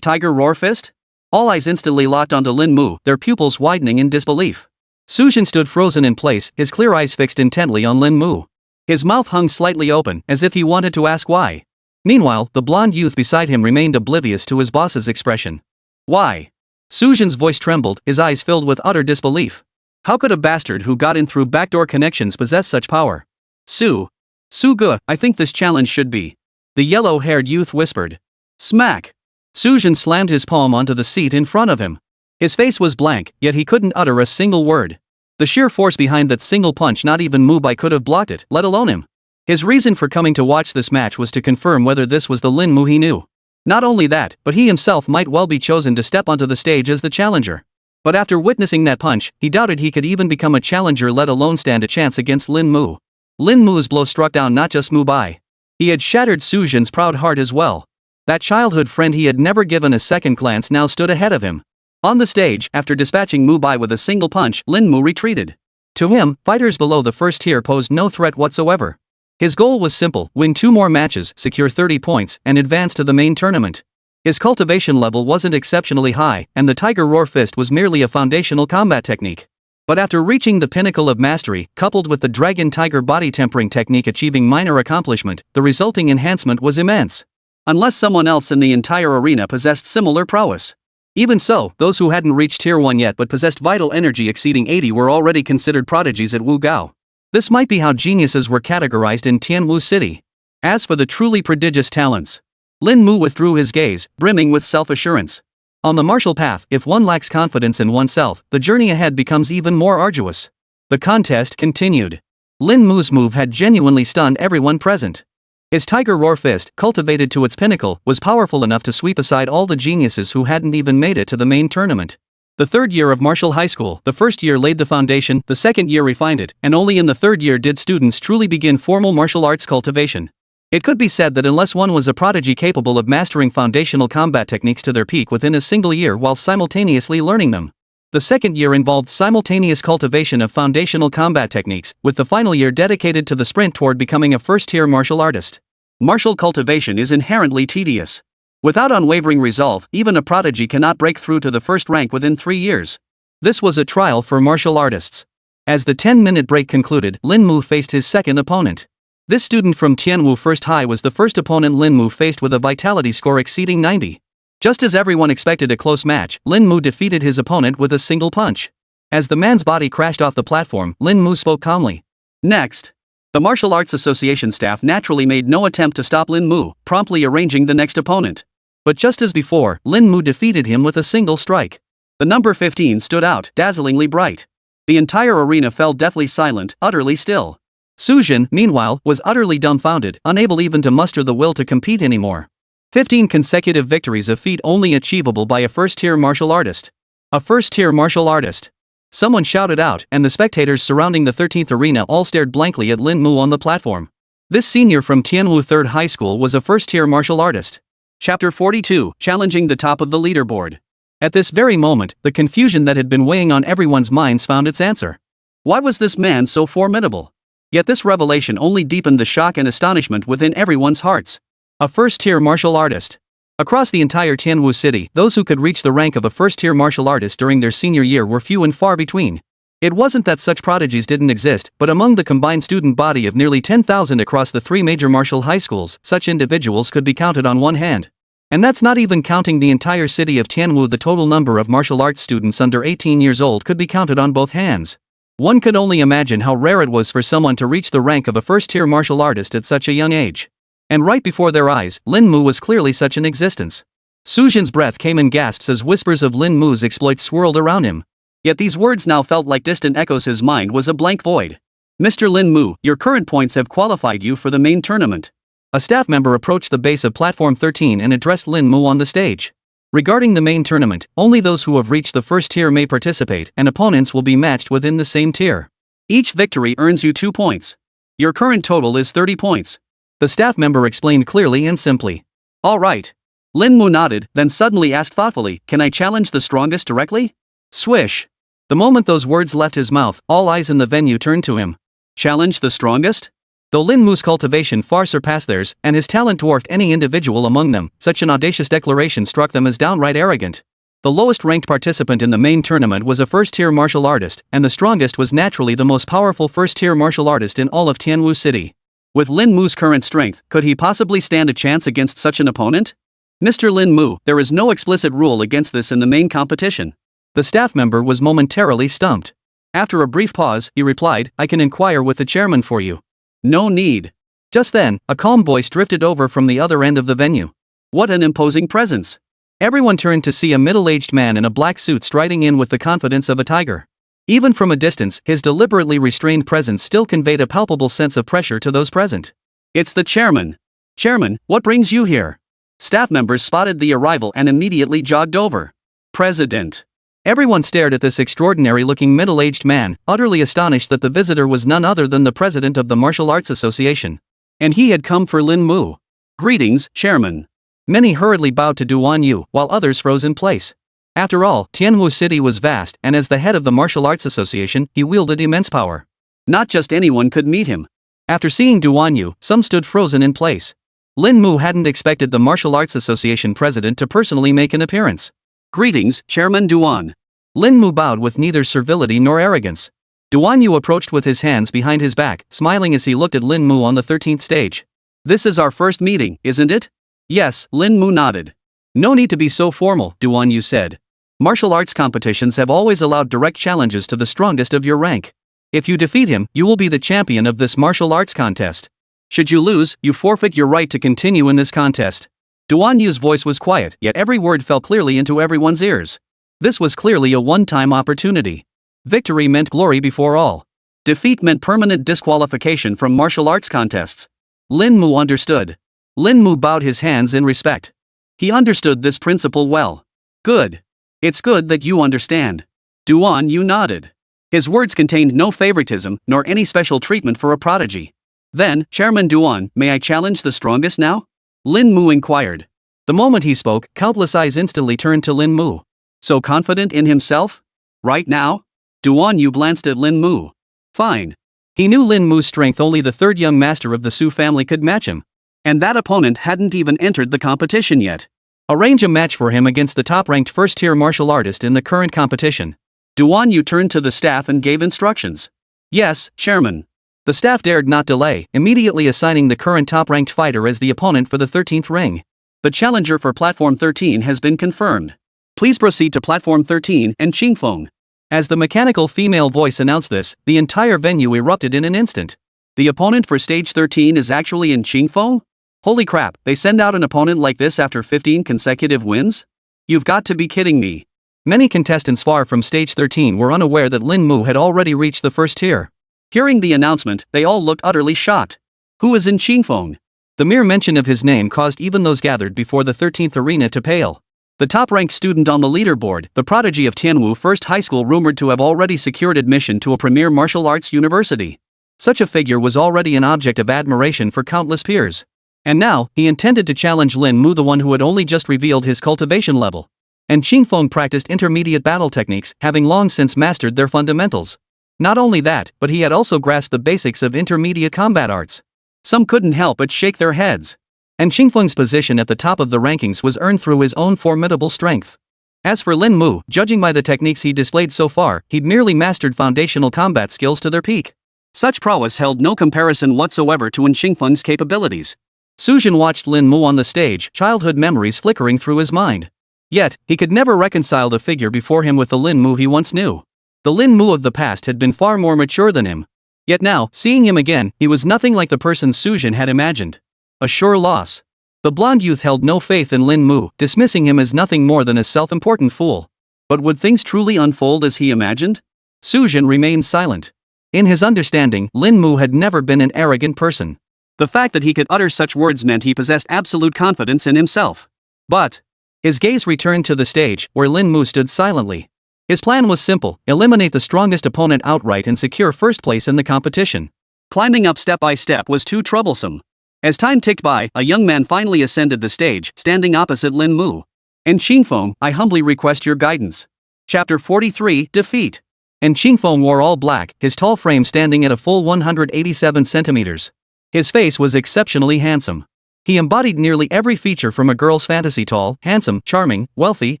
tiger roar fist? All eyes instantly locked onto Lin Mu, their pupils widening in disbelief. Sujin stood frozen in place, his clear eyes fixed intently on Lin Mu. His mouth hung slightly open, as if he wanted to ask why. Meanwhile, the blonde youth beside him remained oblivious to his boss's expression. Why? Sujin's voice trembled, his eyes filled with utter disbelief. How could a bastard who got in through backdoor connections possess such power? Suga, I think this challenge should be. The yellow-haired youth whispered. Smack! Sujin slammed his palm onto the seat in front of him. His face was blank, yet he couldn't utter a single word. The sheer force behind that single punch, not even Mubai could have blocked it, let alone him. His reason for coming to watch this match was to confirm whether this was the Lin Mu he knew. Not only that, but he himself might well be chosen to step onto the stage as the challenger. But after witnessing that punch, he doubted he could even become a challenger, let alone stand a chance against Lin Mu. Lin Mu's blow struck down not just Mubai. He had shattered Sujin's proud heart as well. That childhood friend he had never given a second glance now stood ahead of him. On the stage, after dispatching Mubai with a single punch, Lin Mu retreated. To him, fighters below the first tier posed no threat whatsoever. His goal was simple: win 2 more matches, secure 30 points, and advance to the main tournament. His cultivation level wasn't exceptionally high, and the Tiger Roar Fist was merely a foundational combat technique. But after reaching the pinnacle of mastery, coupled with the Dragon Tiger body tempering technique achieving minor accomplishment, the resulting enhancement was immense. Unless someone else in the entire arena possessed similar prowess. Even so, those who hadn't reached Tier 1 yet but possessed vital energy exceeding 80 were already considered prodigies at Wu Gao. This might be how geniuses were categorized in Tianwu City. As for the truly prodigious talents, Lin Mu withdrew his gaze, brimming with self-assurance. On the martial path, if one lacks confidence in oneself, the journey ahead becomes even more arduous. The contest continued. Lin Mu's move had genuinely stunned everyone present. His Tiger Roar Fist, cultivated to its pinnacle, was powerful enough to sweep aside all the geniuses who hadn't even made it to the main tournament. The third year of martial high school, the first year laid the foundation, the second year refined it, and only in the third year did students truly begin formal martial arts cultivation. It could be said that unless one was a prodigy capable of mastering foundational combat techniques to their peak within a single year while simultaneously learning them, the second year involved simultaneous cultivation of foundational combat techniques, with the final year dedicated to the sprint toward becoming a first-tier martial artist. Martial cultivation is inherently tedious. Without unwavering resolve, even a prodigy cannot break through to the first rank within 3 years. This was a trial for martial artists. As the 10-minute break concluded, Lin Mu faced his second opponent. This student from Tianwu First High was the first opponent Lin Mu faced with a vitality score exceeding 90. Just as everyone expected a close match, Lin Mu defeated his opponent with a single punch. As the man's body crashed off the platform, Lin Mu spoke calmly. Next. The Martial Arts Association staff naturally made no attempt to stop Lin Mu, promptly arranging the next opponent. But just as before, Lin Mu defeated him with a single strike. The number 15 stood out, dazzlingly bright. The entire arena fell deathly silent, utterly still. Sujin, meanwhile, was utterly dumbfounded, unable even to muster the will to compete anymore. 15 consecutive victories, a feat only achievable by a first-tier martial artist. A first-tier martial artist. Someone shouted out, and the spectators surrounding the 13th arena all stared blankly at Lin Mu on the platform. This senior from Tianwu Third High School was a first-tier martial artist. Chapter 42, Challenging the Top of the Leaderboard. At this very moment, the confusion that had been weighing on everyone's minds found its answer. Why was this man so formidable? Yet this revelation only deepened the shock and astonishment within everyone's hearts. A first-tier martial artist. Across the entire Tianwu city, those who could reach the rank of a first-tier martial artist during their senior year were few and far between. It wasn't that such prodigies didn't exist, but among the combined student body of nearly 10,000 across the 3 major martial high schools, such individuals could be counted on one hand. And that's not even counting the entire city of Tianwu. The total number of martial arts students under 18 years old could be counted on both hands. One could only imagine how rare it was for someone to reach the rank of a first-tier martial artist at such a young age. And right before their eyes, Lin Mu was clearly such an existence. Sujin's breath came in gasps as whispers of Lin Mu's exploits swirled around him. Yet these words now felt like distant echoes. His mind was a blank void. Mr. Lin Mu, your current points have qualified you for the main tournament. A staff member approached the base of platform 13 and addressed Lin Mu on the stage. Regarding the main tournament, only those who have reached the first tier may participate, and opponents will be matched within the same tier. Each victory earns you 2 points. Your current total is 30 points. The staff member explained clearly and simply. All right. Lin Mu nodded, then suddenly asked thoughtfully, can I challenge the strongest directly? Swish. The moment those words left his mouth, all eyes in the venue turned to him. Challenge the strongest? Though Lin Mu's cultivation far surpassed theirs, and his talent dwarfed any individual among them, such an audacious declaration struck them as downright arrogant. The lowest-ranked participant in the main tournament was a first-tier martial artist, and the strongest was naturally the most powerful first-tier martial artist in all of Tianwu City. With Lin Mu's current strength, could he possibly stand a chance against such an opponent? Mr. Lin Mu, there is no explicit rule against this in the main competition. The staff member was momentarily stumped. After a brief pause, he replied, "I can inquire with the chairman for you." "No need." Just then, a calm voice drifted over from the other end of the venue. What an imposing presence. Everyone turned to see a middle-aged man in a black suit striding in with the confidence of a tiger. Even from a distance, his deliberately restrained presence still conveyed a palpable sense of pressure to those present. "It's the chairman." "Chairman, what brings you here?" Staff members spotted the arrival and immediately jogged over. "President." Everyone stared at this extraordinary-looking middle-aged man, utterly astonished that the visitor was none other than the president of the Martial Arts Association. And he had come for Lin Mu. "Greetings, chairman." Many hurriedly bowed to Duan Yu, while others froze in place. After all, Tianwu City was vast, and as the head of the Martial Arts Association, he wielded immense power. Not just anyone could meet him. After seeing Duan Yu, some stood frozen in place. Lin Mu hadn't expected the Martial Arts Association president to personally make an appearance. "Greetings, Chairman Duan." Lin Mu bowed with neither servility nor arrogance. Duan Yu approached with his hands behind his back, smiling as he looked at Lin Mu on the 13th stage. "This is our first meeting, isn't it?" "Yes," Lin Mu nodded. "No need to be so formal," Duan Yu said. "Martial arts competitions have always allowed direct challenges to the strongest of your rank. If you defeat him, you will be the champion of this martial arts contest. Should you lose, you forfeit your right to continue in this contest." Duan Yu's voice was quiet, yet every word fell clearly into everyone's ears. This was clearly a one-time opportunity. Victory meant glory before all. Defeat meant permanent disqualification from martial arts contests. Lin Mu understood. Lin Mu bowed his hands in respect. He understood this principle well. "Good. It's good that you understand." Duan Yu nodded. His words contained no favoritism, nor any special treatment for a prodigy. "Then, Chairman Duan, may I challenge the strongest now?" Lin Mu inquired. The moment he spoke, countless eyes instantly turned to Lin Mu. So confident in himself? Right now? Duan Yu glanced at Lin Mu. Fine. He knew Lin Mu's strength only the third young master of the Su family could match him. And that opponent hadn't even entered the competition yet. Arrange a match for him against the top-ranked first-tier martial artist in the current competition. Duan Yu turned to the staff and gave instructions. Yes, Chairman. The staff dared not delay, immediately assigning the current top-ranked fighter as the opponent for the 13th ring. The challenger for Platform 13 has been confirmed. Please proceed to Platform 13 and Qingfeng. As the mechanical female voice announced this, the entire venue erupted in an instant. The opponent for Stage 13 is actually in Qingfeng? Holy crap, they send out an opponent like this after 15 consecutive wins? You've got to be kidding me. Many contestants far from Stage 13 were unaware that Lin Mu had already reached the first tier. Hearing the announcement, they all looked utterly shocked. Who is in Qingfeng? The mere mention of his name caused even those gathered before the 13th arena to pale. The top-ranked student on the leaderboard, the prodigy of Tianwu First High School, rumored to have already secured admission to a premier martial arts university. Such a figure was already an object of admiration for countless peers. And now, he intended to challenge Lin Mu, the one who had only just revealed his cultivation level. And Qingfeng practiced intermediate battle techniques, having long since mastered their fundamentals. Not only that, but he had also grasped the basics of intermediate combat arts. Some couldn't help but shake their heads. And Qingfeng's position at the top of the rankings was earned through his own formidable strength. As for Lin Mu, judging by the techniques he displayed so far, he'd merely mastered foundational combat skills to their peak. Such prowess held no comparison whatsoever to Qingfeng's capabilities. Sujin watched Lin Mu on the stage, childhood memories flickering through his mind. Yet, he could never reconcile the figure before him with the Lin Mu he once knew. The Lin Mu of the past had been far more mature than him. Yet now, seeing him again, he was nothing like the person Sujin had imagined. A sure loss. The blonde youth held no faith in Lin Mu, dismissing him as nothing more than a self-important fool. But would things truly unfold as he imagined? Sujin remained silent. In his understanding, Lin Mu had never been an arrogant person. The fact that he could utter such words meant he possessed absolute confidence in himself. But his gaze returned to the stage, where Lin Mu stood silently. His plan was simple: eliminate the strongest opponent outright and secure first place in the competition. Climbing up step by step was too troublesome. As time ticked by, a young man finally ascended the stage, standing opposite Lin Mu. And Qingfeng, I humbly request your guidance. Chapter 43, Defeat. And Qingfeng wore all black, his tall frame standing at a full 187 centimeters. His face was exceptionally handsome. He embodied nearly every feature from a girl's fantasy: tall, handsome, charming, wealthy,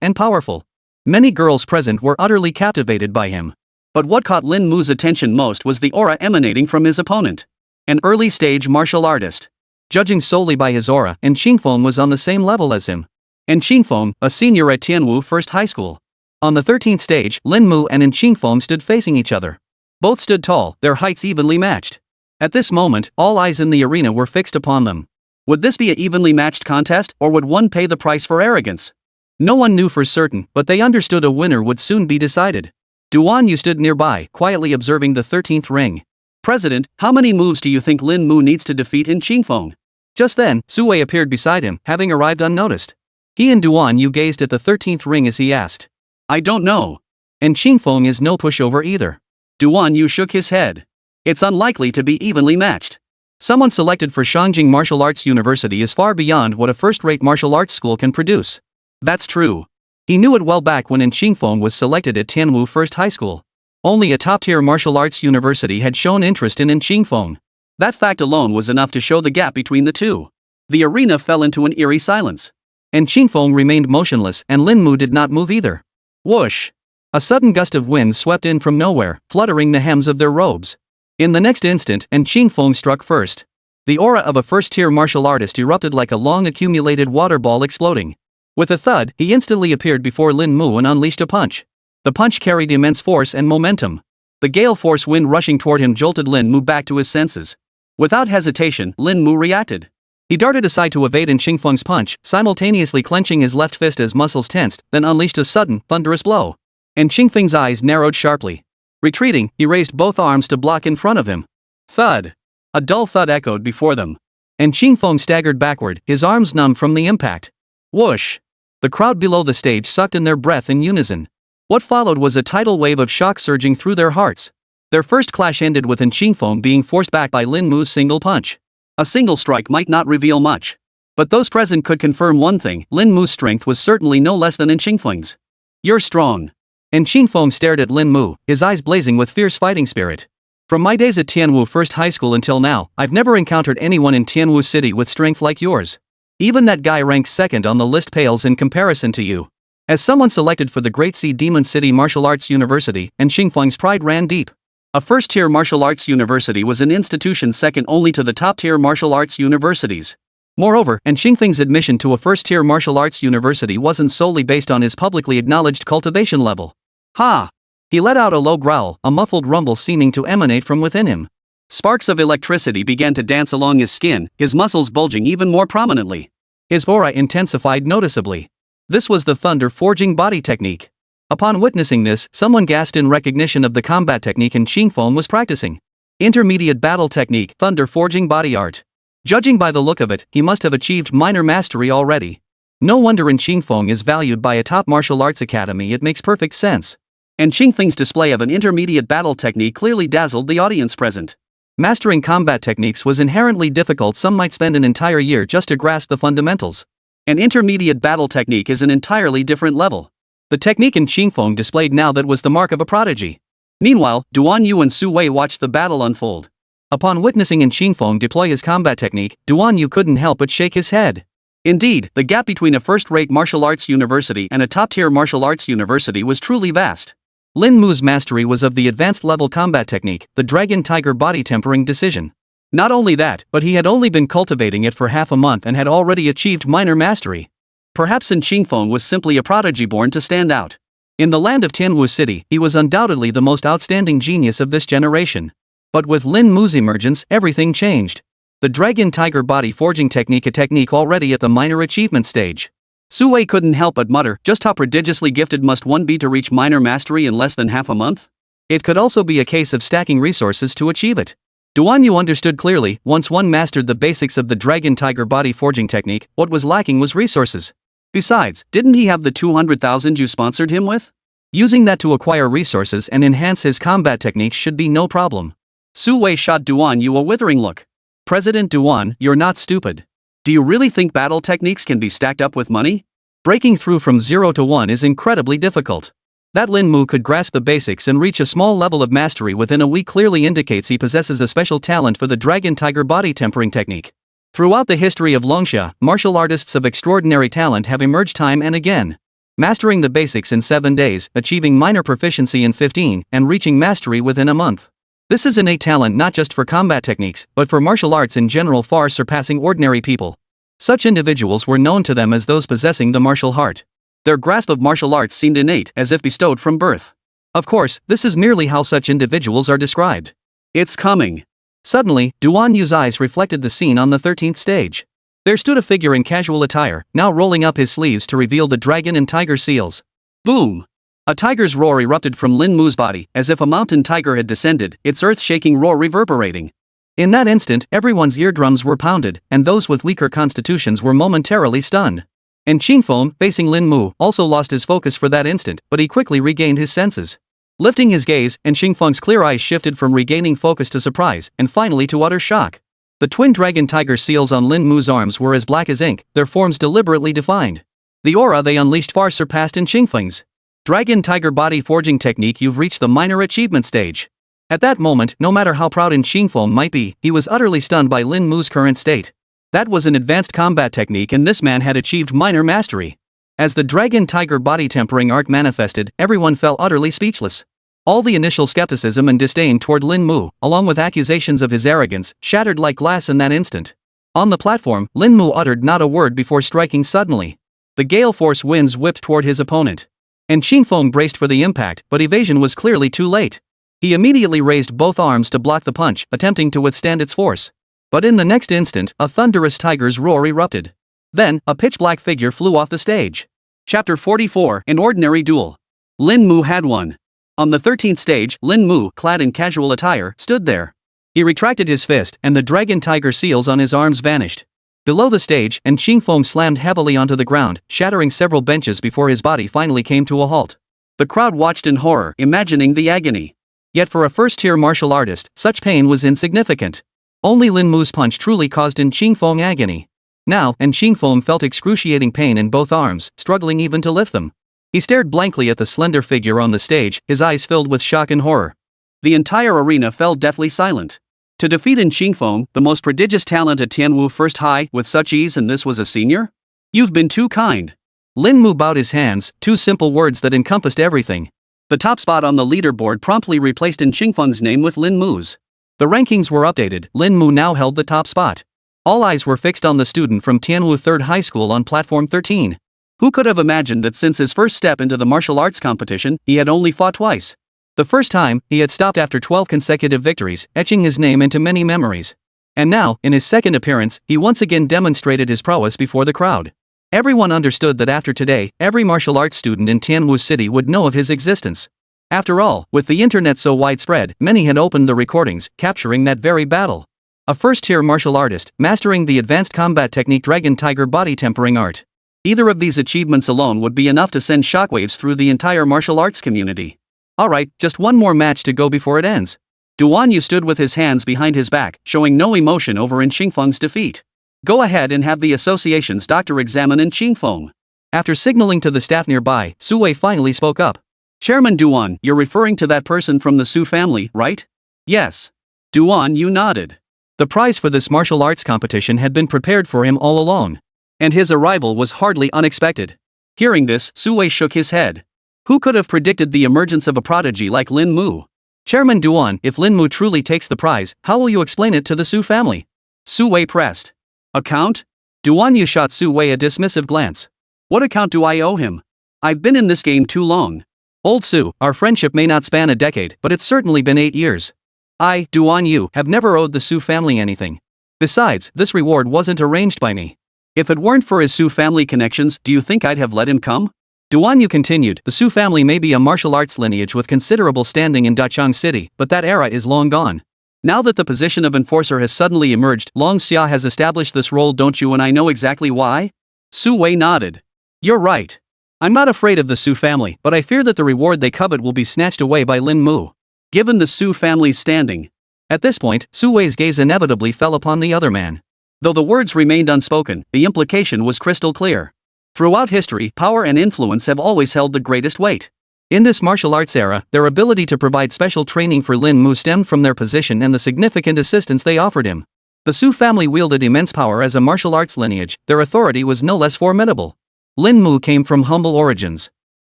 and powerful. Many girls present were utterly captivated by him. But what caught Lin Mu's attention most was the aura emanating from his opponent. An early-stage martial artist. Judging solely by his aura, and Qingfeng was on the same level as him. And Qingfeng, a senior at Tianwu First High School. On the 13th stage, Lin Mu and Qingfeng stood facing each other. Both stood tall, their heights evenly matched. At this moment, all eyes in the arena were fixed upon them. Would this be an evenly matched contest, or would one pay the price for arrogance? No one knew for certain, but they understood a winner would soon be decided. Duan Yu stood nearby, quietly observing the 13th ring. President, how many moves do you think Lin Mu needs to defeat Qingfeng? Just then, Su Wei appeared beside him, having arrived unnoticed. He and Duan Yu gazed at the 13th ring as he asked. I don't know. And Qingfeng is no pushover either. Duan Yu shook his head. It's unlikely to be evenly matched. Someone selected for Shangjing Martial Arts University is far beyond what a first-rate martial arts school can produce. That's true. He knew it well back when Qingfeng was selected at Tianwu First High School. Only a top-tier martial arts university had shown interest in Qingfeng. That fact alone was enough to show the gap between the two. The arena fell into an eerie silence. And Qingfeng remained motionless, and Lin Mu did not move either. Whoosh! A sudden gust of wind swept in from nowhere, fluttering the hems of their robes. In the next instant, Qingfeng struck first. The aura of a first-tier martial artist erupted like a long-accumulated water ball exploding. With a thud, he instantly appeared before Lin Mu and unleashed a punch. The punch carried immense force and momentum. The gale force wind rushing toward him jolted Lin Mu back to his senses. Without hesitation, Lin Mu reacted. He darted aside to evade Qingfeng's punch, simultaneously clenching his left fist as muscles tensed, then unleashed a sudden, thunderous blow. Qingfeng's eyes narrowed sharply. Retreating, he raised both arms to block in front of him. Thud! A dull thud echoed before them. Qingfeng staggered backward, his arms numb from the impact. Whoosh! The crowd below the stage sucked in their breath in unison. What followed was a tidal wave of shock surging through their hearts. Their first clash ended with Qingfeng being forced back by Lin Mu's single punch. A single strike might not reveal much. But those present could confirm one thing: Lin Mu's strength was certainly no less than Qingfeng's. You're strong. Qingfeng stared at Lin Mu, his eyes blazing with fierce fighting spirit. From my days at Tianwu First High School until now, I've never encountered anyone in Tianwu City with strength like yours. Even that guy ranks second on the list pales in comparison to you. As someone selected for the Great Sea Demon City Martial Arts University, Qingfeng's pride ran deep. A first-tier martial arts university was an institution second only to the top-tier martial arts universities. Moreover, Qingfeng's admission to a first-tier martial arts university wasn't solely based on his publicly acknowledged cultivation level. Ha! He let out a low growl, a muffled rumble seeming to emanate from within him. Sparks of electricity began to dance along his skin, his muscles bulging even more prominently. His aura intensified noticeably. This was the thunder forging body technique. Upon witnessing this, someone gasped in recognition of the combat technique Qingfeng was practicing. Intermediate battle technique, thunder forging body art. Judging by the look of it, he must have achieved minor mastery already. No wonder Qingfeng is valued by a top martial arts academy. It makes perfect sense. Qingfeng's display of an intermediate battle technique clearly dazzled the audience present. Mastering combat techniques was inherently difficult. Some might spend an entire year just to grasp the fundamentals. An intermediate battle technique is an entirely different level. The technique Qingfeng displayed now that was the mark of a prodigy. Meanwhile, Duan Yu and Su Wei watched the battle unfold. Upon witnessing Qingfeng deploy his combat technique, Duan Yu couldn't help but shake his head. Indeed, the gap between a first-rate martial arts university and a top-tier martial arts university was truly vast. Lin Mu's mastery was of the advanced level combat technique, the Dragon Tiger Body Tempering Decision. Not only that, but he had only been cultivating it for half a month and had already achieved minor mastery. Perhaps Qingfeng was simply a prodigy born to stand out. In the land of Tianwu City, he was undoubtedly the most outstanding genius of this generation. But with Lin Mu's emergence, everything changed. The Dragon Tiger Body Forging technique, a technique already at the minor achievement stage. Su Wei couldn't help but mutter, just how prodigiously gifted must one be to reach minor mastery in less than half a month? It could also be a case of stacking resources to achieve it. Duan Yu understood clearly, once one mastered the basics of the Dragon Tiger Body Forging technique, what was lacking was resources. Besides, didn't he have the 200,000 you sponsored him with? Using that to acquire resources and enhance his combat techniques should be no problem. Su Wei shot Duan Yu a withering look. President Duan, you're not stupid. Do you really think battle techniques can be stacked up with money? Breaking through from 0 to 1 is incredibly difficult. That Lin Mu could grasp the basics and reach a small level of mastery within a week clearly indicates he possesses a special talent for the Dragon Tiger Body Tempering technique. Throughout the history of Longxia, martial artists of extraordinary talent have emerged time and again. Mastering the basics in 7 days, achieving minor proficiency in 15, and reaching mastery within a month. This is innate talent not just for combat techniques, but for martial arts in general, far surpassing ordinary people. Such individuals were known to them as those possessing the martial heart. Their grasp of martial arts seemed innate, as if bestowed from birth. Of course, this is merely how such individuals are described. It's coming. Suddenly, Duan Yu's eyes reflected the scene on the 13th stage. There stood a figure in casual attire, now rolling up his sleeves to reveal the dragon and tiger seals. Boom! A tiger's roar erupted from Lin Mu's body, as if a mountain tiger had descended, its earth-shaking roar reverberating. In that instant, everyone's eardrums were pounded, and those with weaker constitutions were momentarily stunned. And Qingfeng, facing Lin Mu, also lost his focus for that instant, but he quickly regained his senses. Lifting his gaze, and Qingfeng's clear eyes shifted from regaining focus to surprise, and finally to utter shock. The twin dragon tiger seals on Lin Mu's arms were as black as ink, their forms deliberately defined. The aura they unleashed far surpassed in Qingfeng's dragon tiger body forging technique. You've reached the minor achievement stage. At that moment, no matter how proud Qingfeng might be, he was utterly stunned by Lin Mu's current state. That was an advanced combat technique, and this man had achieved minor mastery. As the dragon tiger body tempering arc manifested, everyone fell utterly speechless. All the initial skepticism and disdain toward Lin Mu, along with accusations of his arrogance, shattered like glass in that instant. On the platform, Lin Mu uttered not a word before striking suddenly. The gale force winds whipped toward his opponent. And Qingfeng braced for the impact, but evasion was clearly too late. He immediately raised both arms to block the punch, attempting to withstand its force. But in the next instant, a thunderous tiger's roar erupted. Then, a pitch-black figure flew off the stage. Chapter 44, An Ordinary Duel. Lin Mu had won. On the 13th stage, Lin Mu, clad in casual attire, stood there. He retracted his fist, and the dragon tiger seals on his arms vanished. Below the stage, and Qingfeng slammed heavily onto the ground, shattering several benches before his body finally came to a halt. The crowd watched in horror, imagining the agony. Yet for a first-tier martial artist, such pain was insignificant. Only Lin Mu's punch truly caused Qingfeng agony. Now, Qingfeng felt excruciating pain in both arms, struggling even to lift them. He stared blankly at the slender figure on the stage, his eyes filled with shock and horror. The entire arena fell deathly silent. To defeat Qingfeng, the most prodigious talent at Tianwu First High, with such ease, and this was a senior? You've been too kind. Lin Mu bowed his hands, two simple words that encompassed everything. The top spot on the leaderboard promptly replaced Qingfeng's name with Lin Mu's. The rankings were updated. Lin Mu now held the top spot. All eyes were fixed on the student from Tianwu Third High School on platform 13. Who could have imagined that since his first step into the martial arts competition, he had only fought twice? The first time, he had stopped after 12 consecutive victories, etching his name into many memories. And now, in his second appearance, he once again demonstrated his prowess before the crowd. Everyone understood that after today, every martial arts student in Tianwu City would know of his existence. After all, with the internet so widespread, many had opened the recordings, capturing that very battle. A first-tier martial artist, mastering the advanced combat technique dragon tiger body tempering art. Either of these achievements alone would be enough to send shockwaves through the entire martial arts community. Alright, just one more match to go before it ends. Duan Yu stood with his hands behind his back, showing no emotion over Qingfeng's defeat. Go ahead and have the association's doctor examine Qingfeng. After signaling to the staff nearby, Su Wei finally spoke up. Chairman Duan, you're referring to that person from the Su family, right? Yes. Duan Yu nodded. The prize for this martial arts competition had been prepared for him all along. And his arrival was hardly unexpected. Hearing this, Su Wei shook his head. Who could have predicted the emergence of a prodigy like Lin Mu? Chairman Duan, if Lin Mu truly takes the prize, how will you explain it to the Su family? Su Wei pressed. Account? Duan Yu shot Su Wei a dismissive glance. What account do I owe him? I've been in this game too long. Old Su, our friendship may not span a decade, but it's certainly been 8 years. I, Duan Yu, have never owed the Su family anything. Besides, this reward wasn't arranged by me. If it weren't for his Su family connections, do you think I'd have let him come? Duan Yu continued, the Su family may be a martial arts lineage with considerable standing in Dachang City, but that era is long gone. Now that the position of enforcer has suddenly emerged, Long Xia has established this role, don't you, and I know exactly why? Su Wei nodded. You're right. I'm not afraid of the Su family, but I fear that the reward they covet will be snatched away by Lin Mu. Given the Su family's standing. At this point, Su Wei's gaze inevitably fell upon the other man. Though the words remained unspoken, the implication was crystal clear. Throughout history, power and influence have always held the greatest weight. In this martial arts era, their ability to provide special training for Lin Mu stemmed from their position and the significant assistance they offered him. The Su family wielded immense power as a martial arts lineage, their authority was no less formidable. Lin Mu came from humble origins.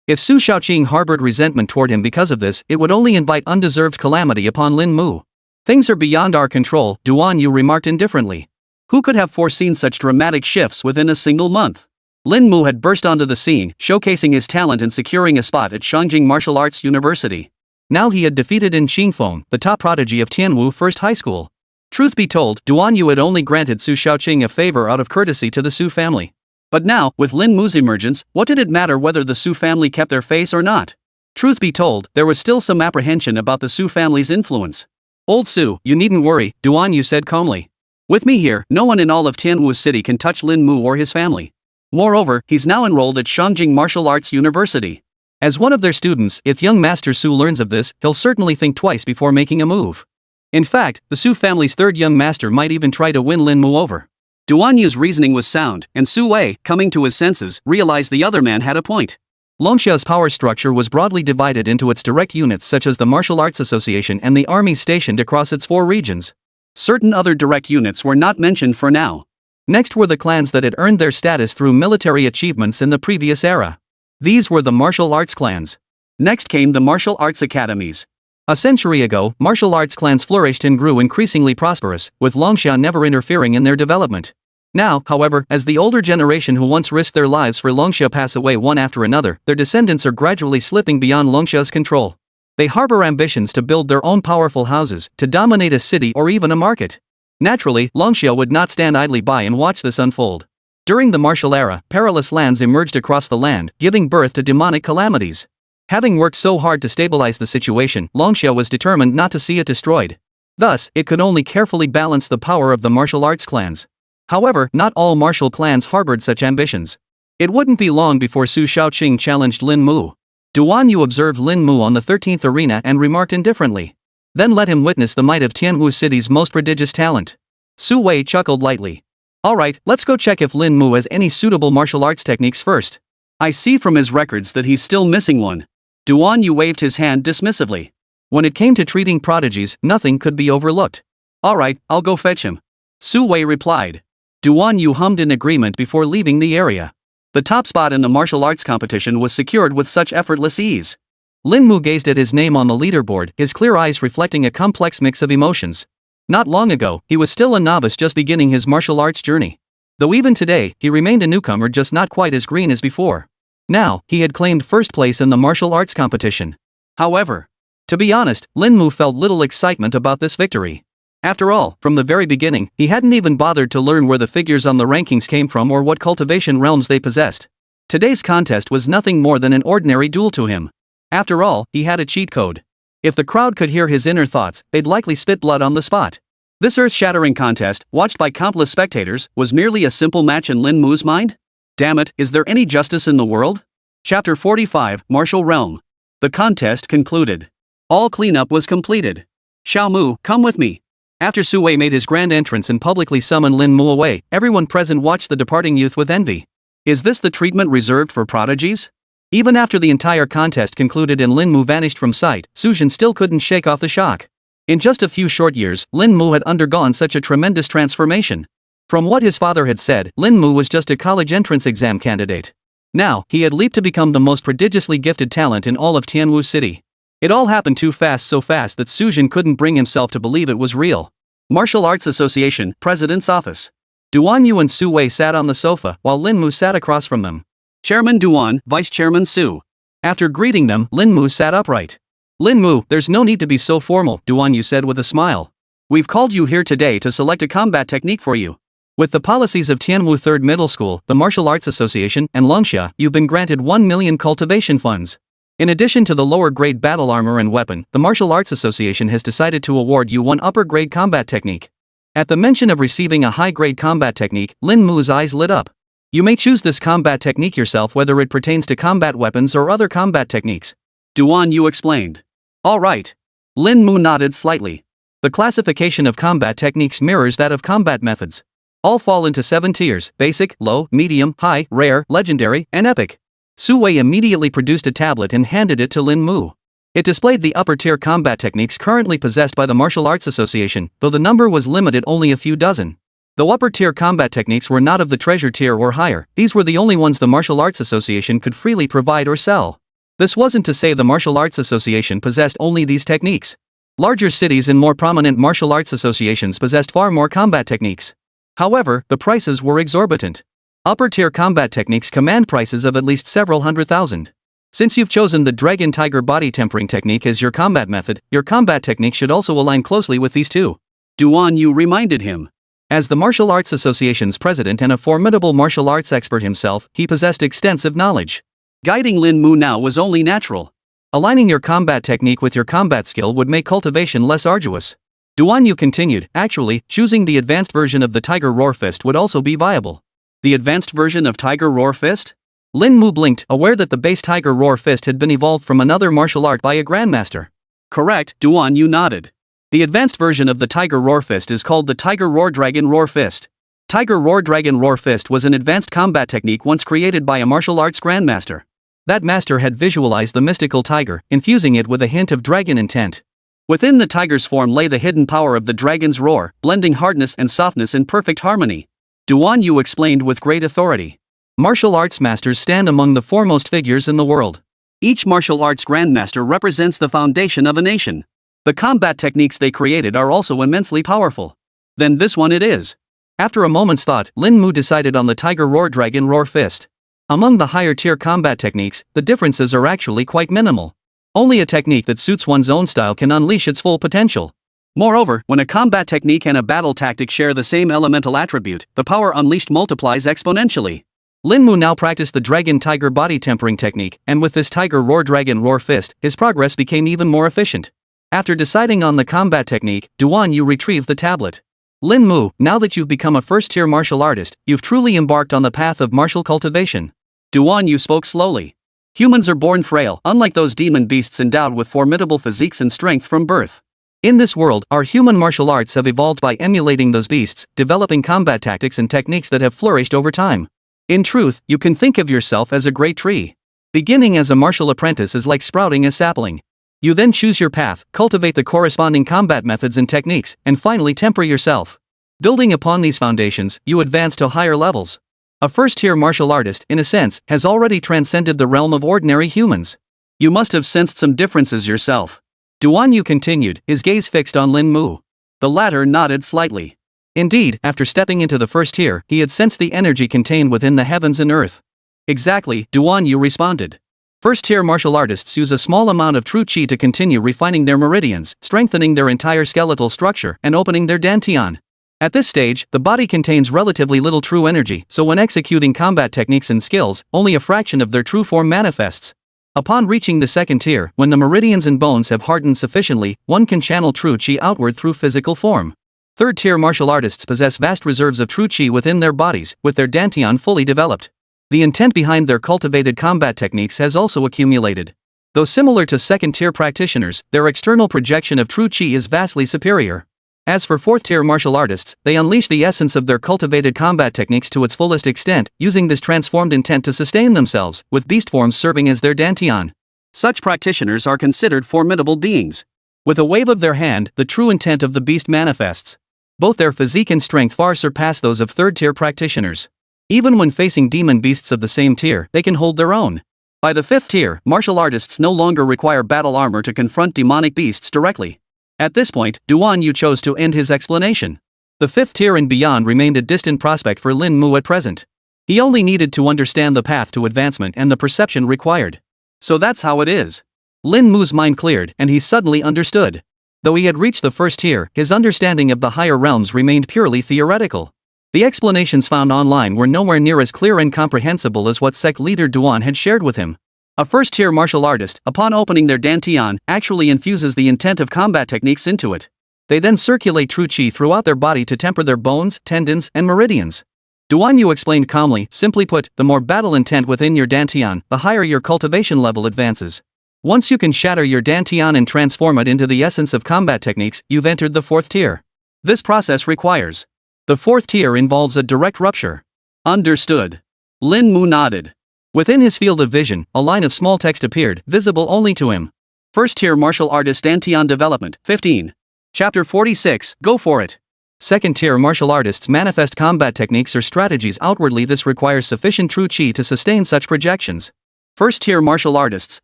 If Su Shaoqing harbored resentment toward him because of this, it would only invite undeserved calamity upon Lin Mu. Things are beyond our control, Duan Yu remarked indifferently. Who could have foreseen such dramatic shifts within a single month? Lin Mu had burst onto the scene, showcasing his talent and securing a spot at Shangjing Martial Arts University. Now he had defeated In Xingfeng, the top prodigy of Tianwu First High School. Truth be told, Duan Yu had only granted Su Shaoqing a favor out of courtesy to the Su family. But now, with Lin Mu's emergence, what did it matter whether the Su family kept their face or not? Truth be told, there was still some apprehension about the Su family's influence. "Old Su, you needn't worry," Duan Yu said calmly. "With me here, no one in all of Tianwu City can touch Lin Mu or his family. Moreover, he's now enrolled at Shangjing Martial Arts University. As one of their students, if young Master Su learns of this, he'll certainly think twice before making a move." In fact, the Su family's third young master might even try to win Lin Mu over. Duan Yu's reasoning was sound, and Su Wei, coming to his senses, realized the other man had a point. Longxia's power structure was broadly divided into its direct units such as the Martial Arts Association and the armies stationed across its 4 regions. Certain other direct units were not mentioned for now. Next were the clans that had earned their status through military achievements in the previous era. These were the martial arts clans. Next came the martial arts academies. A century ago, martial arts clans flourished and grew increasingly prosperous, with Longxia never interfering in their development. Now, however, as the older generation who once risked their lives for Longxia pass away one after another, their descendants are gradually slipping beyond Longxia's control. They harbor ambitions to build their own powerful houses, to dominate a city or even a market. Naturally, Longxia would not stand idly by and watch this unfold. During the martial era, perilous lands emerged across the land, giving birth to demonic calamities. Having worked so hard to stabilize the situation, Longxia was determined not to see it destroyed. Thus, it could only carefully balance the power of the martial arts clans. However, not all martial clans harbored such ambitions. It wouldn't be long before Su Shaoqing challenged Lin Mu. Duan Yu observed Lin Mu on the 13th arena and remarked indifferently. "Then let him witness the might of Tianwu City's most prodigious talent." Su Wei chuckled lightly. "Alright, let's go check if Lin Mu has any suitable martial arts techniques first. I see from his records that he's still missing one." Duan Yu waved his hand dismissively. When it came to treating prodigies, nothing could be overlooked. "Alright, I'll go fetch him," Su Wei replied. Duan Yu hummed in agreement before leaving the area. The top spot in the martial arts competition was secured with such effortless ease. Lin Mu gazed at his name on the leaderboard, his clear eyes reflecting a complex mix of emotions. Not long ago, he was still a novice just beginning his martial arts journey. Though even today, he remained a newcomer just not quite as green as before. Now, he had claimed first place in the martial arts competition. However, to be honest, Lin Mu felt little excitement about this victory. After all, from the very beginning, he hadn't even bothered to learn where the figures on the rankings came from or what cultivation realms they possessed. Today's contest was nothing more than an ordinary duel to him. After all, he had a cheat code. If the crowd could hear his inner thoughts, they'd likely spit blood on the spot. This earth-shattering contest, watched by countless spectators, was merely a simple match in Lin Mu's mind? Damn it, is there any justice in the world? Chapter 45, Martial Realm. The contest concluded. All cleanup was completed. "Xiao Mu, come with me." After Su Wei made his grand entrance and publicly summoned Lin Mu away, everyone present watched the departing youth with envy. Is this the treatment reserved for prodigies? Even after the entire contest concluded and Lin Mu vanished from sight, Su Jin still couldn't shake off the shock. In just a few short years, Lin Mu had undergone such a tremendous transformation. From what his father had said, Lin Mu was just a college entrance exam candidate. Now, he had leaped to become the most prodigiously gifted talent in all of Tianwu City. It all happened too fast, so fast that Su Jin couldn't bring himself to believe it was real. Martial Arts Association, President's Office. Duan Yu and Su Wei sat on the sofa, while Lin Mu sat across from them. Chairman Duan, Vice Chairman Su. After greeting them, Lin Mu sat upright. "Lin Mu, there's no need to be so formal," Duan Yu said with a smile. "We've called you here today to select a combat technique for you. With the policies of Tianwu Third Middle School, the Martial Arts Association, and Longxia, you've been granted 1 million cultivation funds. In addition to the lower-grade battle armor and weapon, the Martial Arts Association has decided to award you one upper-grade combat technique." At the mention of receiving a high-grade combat technique, Lin Mu's eyes lit up. "You may choose this combat technique yourself whether it pertains to combat weapons or other combat techniques," Duan Yu explained. "All right." Lin Mu nodded slightly. The classification of combat techniques mirrors that of combat methods. All fall into 7 tiers: basic, low, medium, high, rare, legendary, and epic. Su Wei immediately produced a tablet and handed it to Lin Mu. It displayed the upper-tier combat techniques currently possessed by the Martial Arts Association, though the number was limited only a few dozen. Though upper-tier combat techniques were not of the treasure tier or higher, these were the only ones the Martial Arts Association could freely provide or sell. This wasn't to say the Martial Arts Association possessed only these techniques. Larger cities and more prominent martial arts associations possessed far more combat techniques. However, the prices were exorbitant. Upper-tier combat techniques command prices of at least several hundred thousand. Since you've chosen the Dragon Tiger Body Tempering technique as your combat method, your combat technique should also align closely with these two. Duan Yu reminded him. As the Martial Arts Association's president and a formidable martial arts expert himself, he possessed extensive knowledge. Guiding Lin Mu now was only natural. Aligning your combat technique with your combat skill would make cultivation less arduous. Duan Yu continued, actually, choosing the advanced version of the Tiger Roar Fist would also be viable. The advanced version of Tiger Roar Fist? Lin Mu blinked, aware that the base Tiger Roar Fist had been evolved from another martial art by a grandmaster. Correct, Duan Yu nodded. The advanced version of the Tiger Roar Fist is called the Tiger Roar Dragon Roar Fist. Tiger Roar Dragon Roar Fist was an advanced combat technique once created by a martial arts grandmaster. That master had visualized the mystical tiger, infusing it with a hint of dragon intent. Within the tiger's form lay the hidden power of the dragon's roar, blending hardness and softness in perfect harmony. Duan Yu explained with great authority. Martial arts masters stand among the foremost figures in the world. Each martial arts grandmaster represents the foundation of a nation. The combat techniques they created are also immensely powerful. Then this one it is. After a moment's thought, Lin Mu decided on the Tiger Roar Dragon Roar Fist. Among the higher-tier combat techniques, the differences are actually quite minimal. Only a technique that suits one's own style can unleash its full potential. Moreover, when a combat technique and a battle tactic share the same elemental attribute, the power unleashed multiplies exponentially. Lin Mu now practiced the Dragon Tiger Body Tempering technique, and with this Tiger Roar Dragon Roar Fist, his progress became even more efficient. After deciding on the combat technique, Duan Yu retrieved the tablet. Lin Mu, now that you've become a first-tier martial artist, you've truly embarked on the path of martial cultivation. Duan Yu spoke slowly. Humans are born frail, unlike those demon beasts endowed with formidable physiques and strength from birth. In this world, our human martial arts have evolved by emulating those beasts, developing combat tactics and techniques that have flourished over time. In truth, you can think of yourself as a great tree. Beginning as a martial apprentice is like sprouting a sapling. You then choose your path, cultivate the corresponding combat methods and techniques, and finally temper yourself. Building upon these foundations, you advance to higher levels. A first-tier martial artist, in a sense, has already transcended the realm of ordinary humans. You must have sensed some differences yourself. Duan Yu continued, his gaze fixed on Lin Mu. The latter nodded slightly. Indeed, after stepping into the first tier, he had sensed the energy contained within the heavens and earth. Exactly, Duan Yu responded. First-tier martial artists use a small amount of true qi to continue refining their meridians, strengthening their entire skeletal structure, and opening their dantian. At this stage, the body contains relatively little true energy, so when executing combat techniques and skills, only a fraction of their true form manifests. Upon reaching the second tier, when the meridians and bones have hardened sufficiently, one can channel true qi outward through physical form. Third-tier martial artists possess vast reserves of true qi within their bodies, with their dantian fully developed. The intent behind their cultivated combat techniques has also accumulated. Though similar to second-tier practitioners, their external projection of true qi is vastly superior. As for fourth-tier martial artists, they unleash the essence of their cultivated combat techniques to its fullest extent, using this transformed intent to sustain themselves, with beast forms serving as their dantian. Such practitioners are considered formidable beings. With a wave of their hand, the true intent of the beast manifests. Both their physique and strength far surpass those of third-tier practitioners. Even when facing demon beasts of the same tier, they can hold their own. By the fifth tier, martial artists no longer require battle armor to confront demonic beasts directly. At this point, Duan Yu chose to end his explanation. The fifth tier and beyond remained a distant prospect for Lin Mu at present. He only needed to understand the path to advancement and the perception required. So that's how it is. Lin Mu's mind cleared, and he suddenly understood. Though he had reached the first tier, his understanding of the higher realms remained purely theoretical. The explanations found online were nowhere near as clear and comprehensible as what sect leader Duan had shared with him. A first-tier martial artist, upon opening their dantian, actually infuses the intent of combat techniques into it. They then circulate true qi throughout their body to temper their bones, tendons, and meridians. Duan Yu explained calmly, simply put, the more battle intent within your dantian, the higher your cultivation level advances. Once you can shatter your dantian and transform it into the essence of combat techniques, you've entered the fourth tier. This process requires. The fourth tier involves a direct rupture. Understood. Lin Mu nodded. Within his field of vision, a line of small text appeared, visible only to him. First-tier martial artist dantian development, 15. Chapter 46, go for it. Second-tier martial artists manifest combat techniques or strategies outwardly. This requires sufficient true qi to sustain such projections. First-tier martial artists,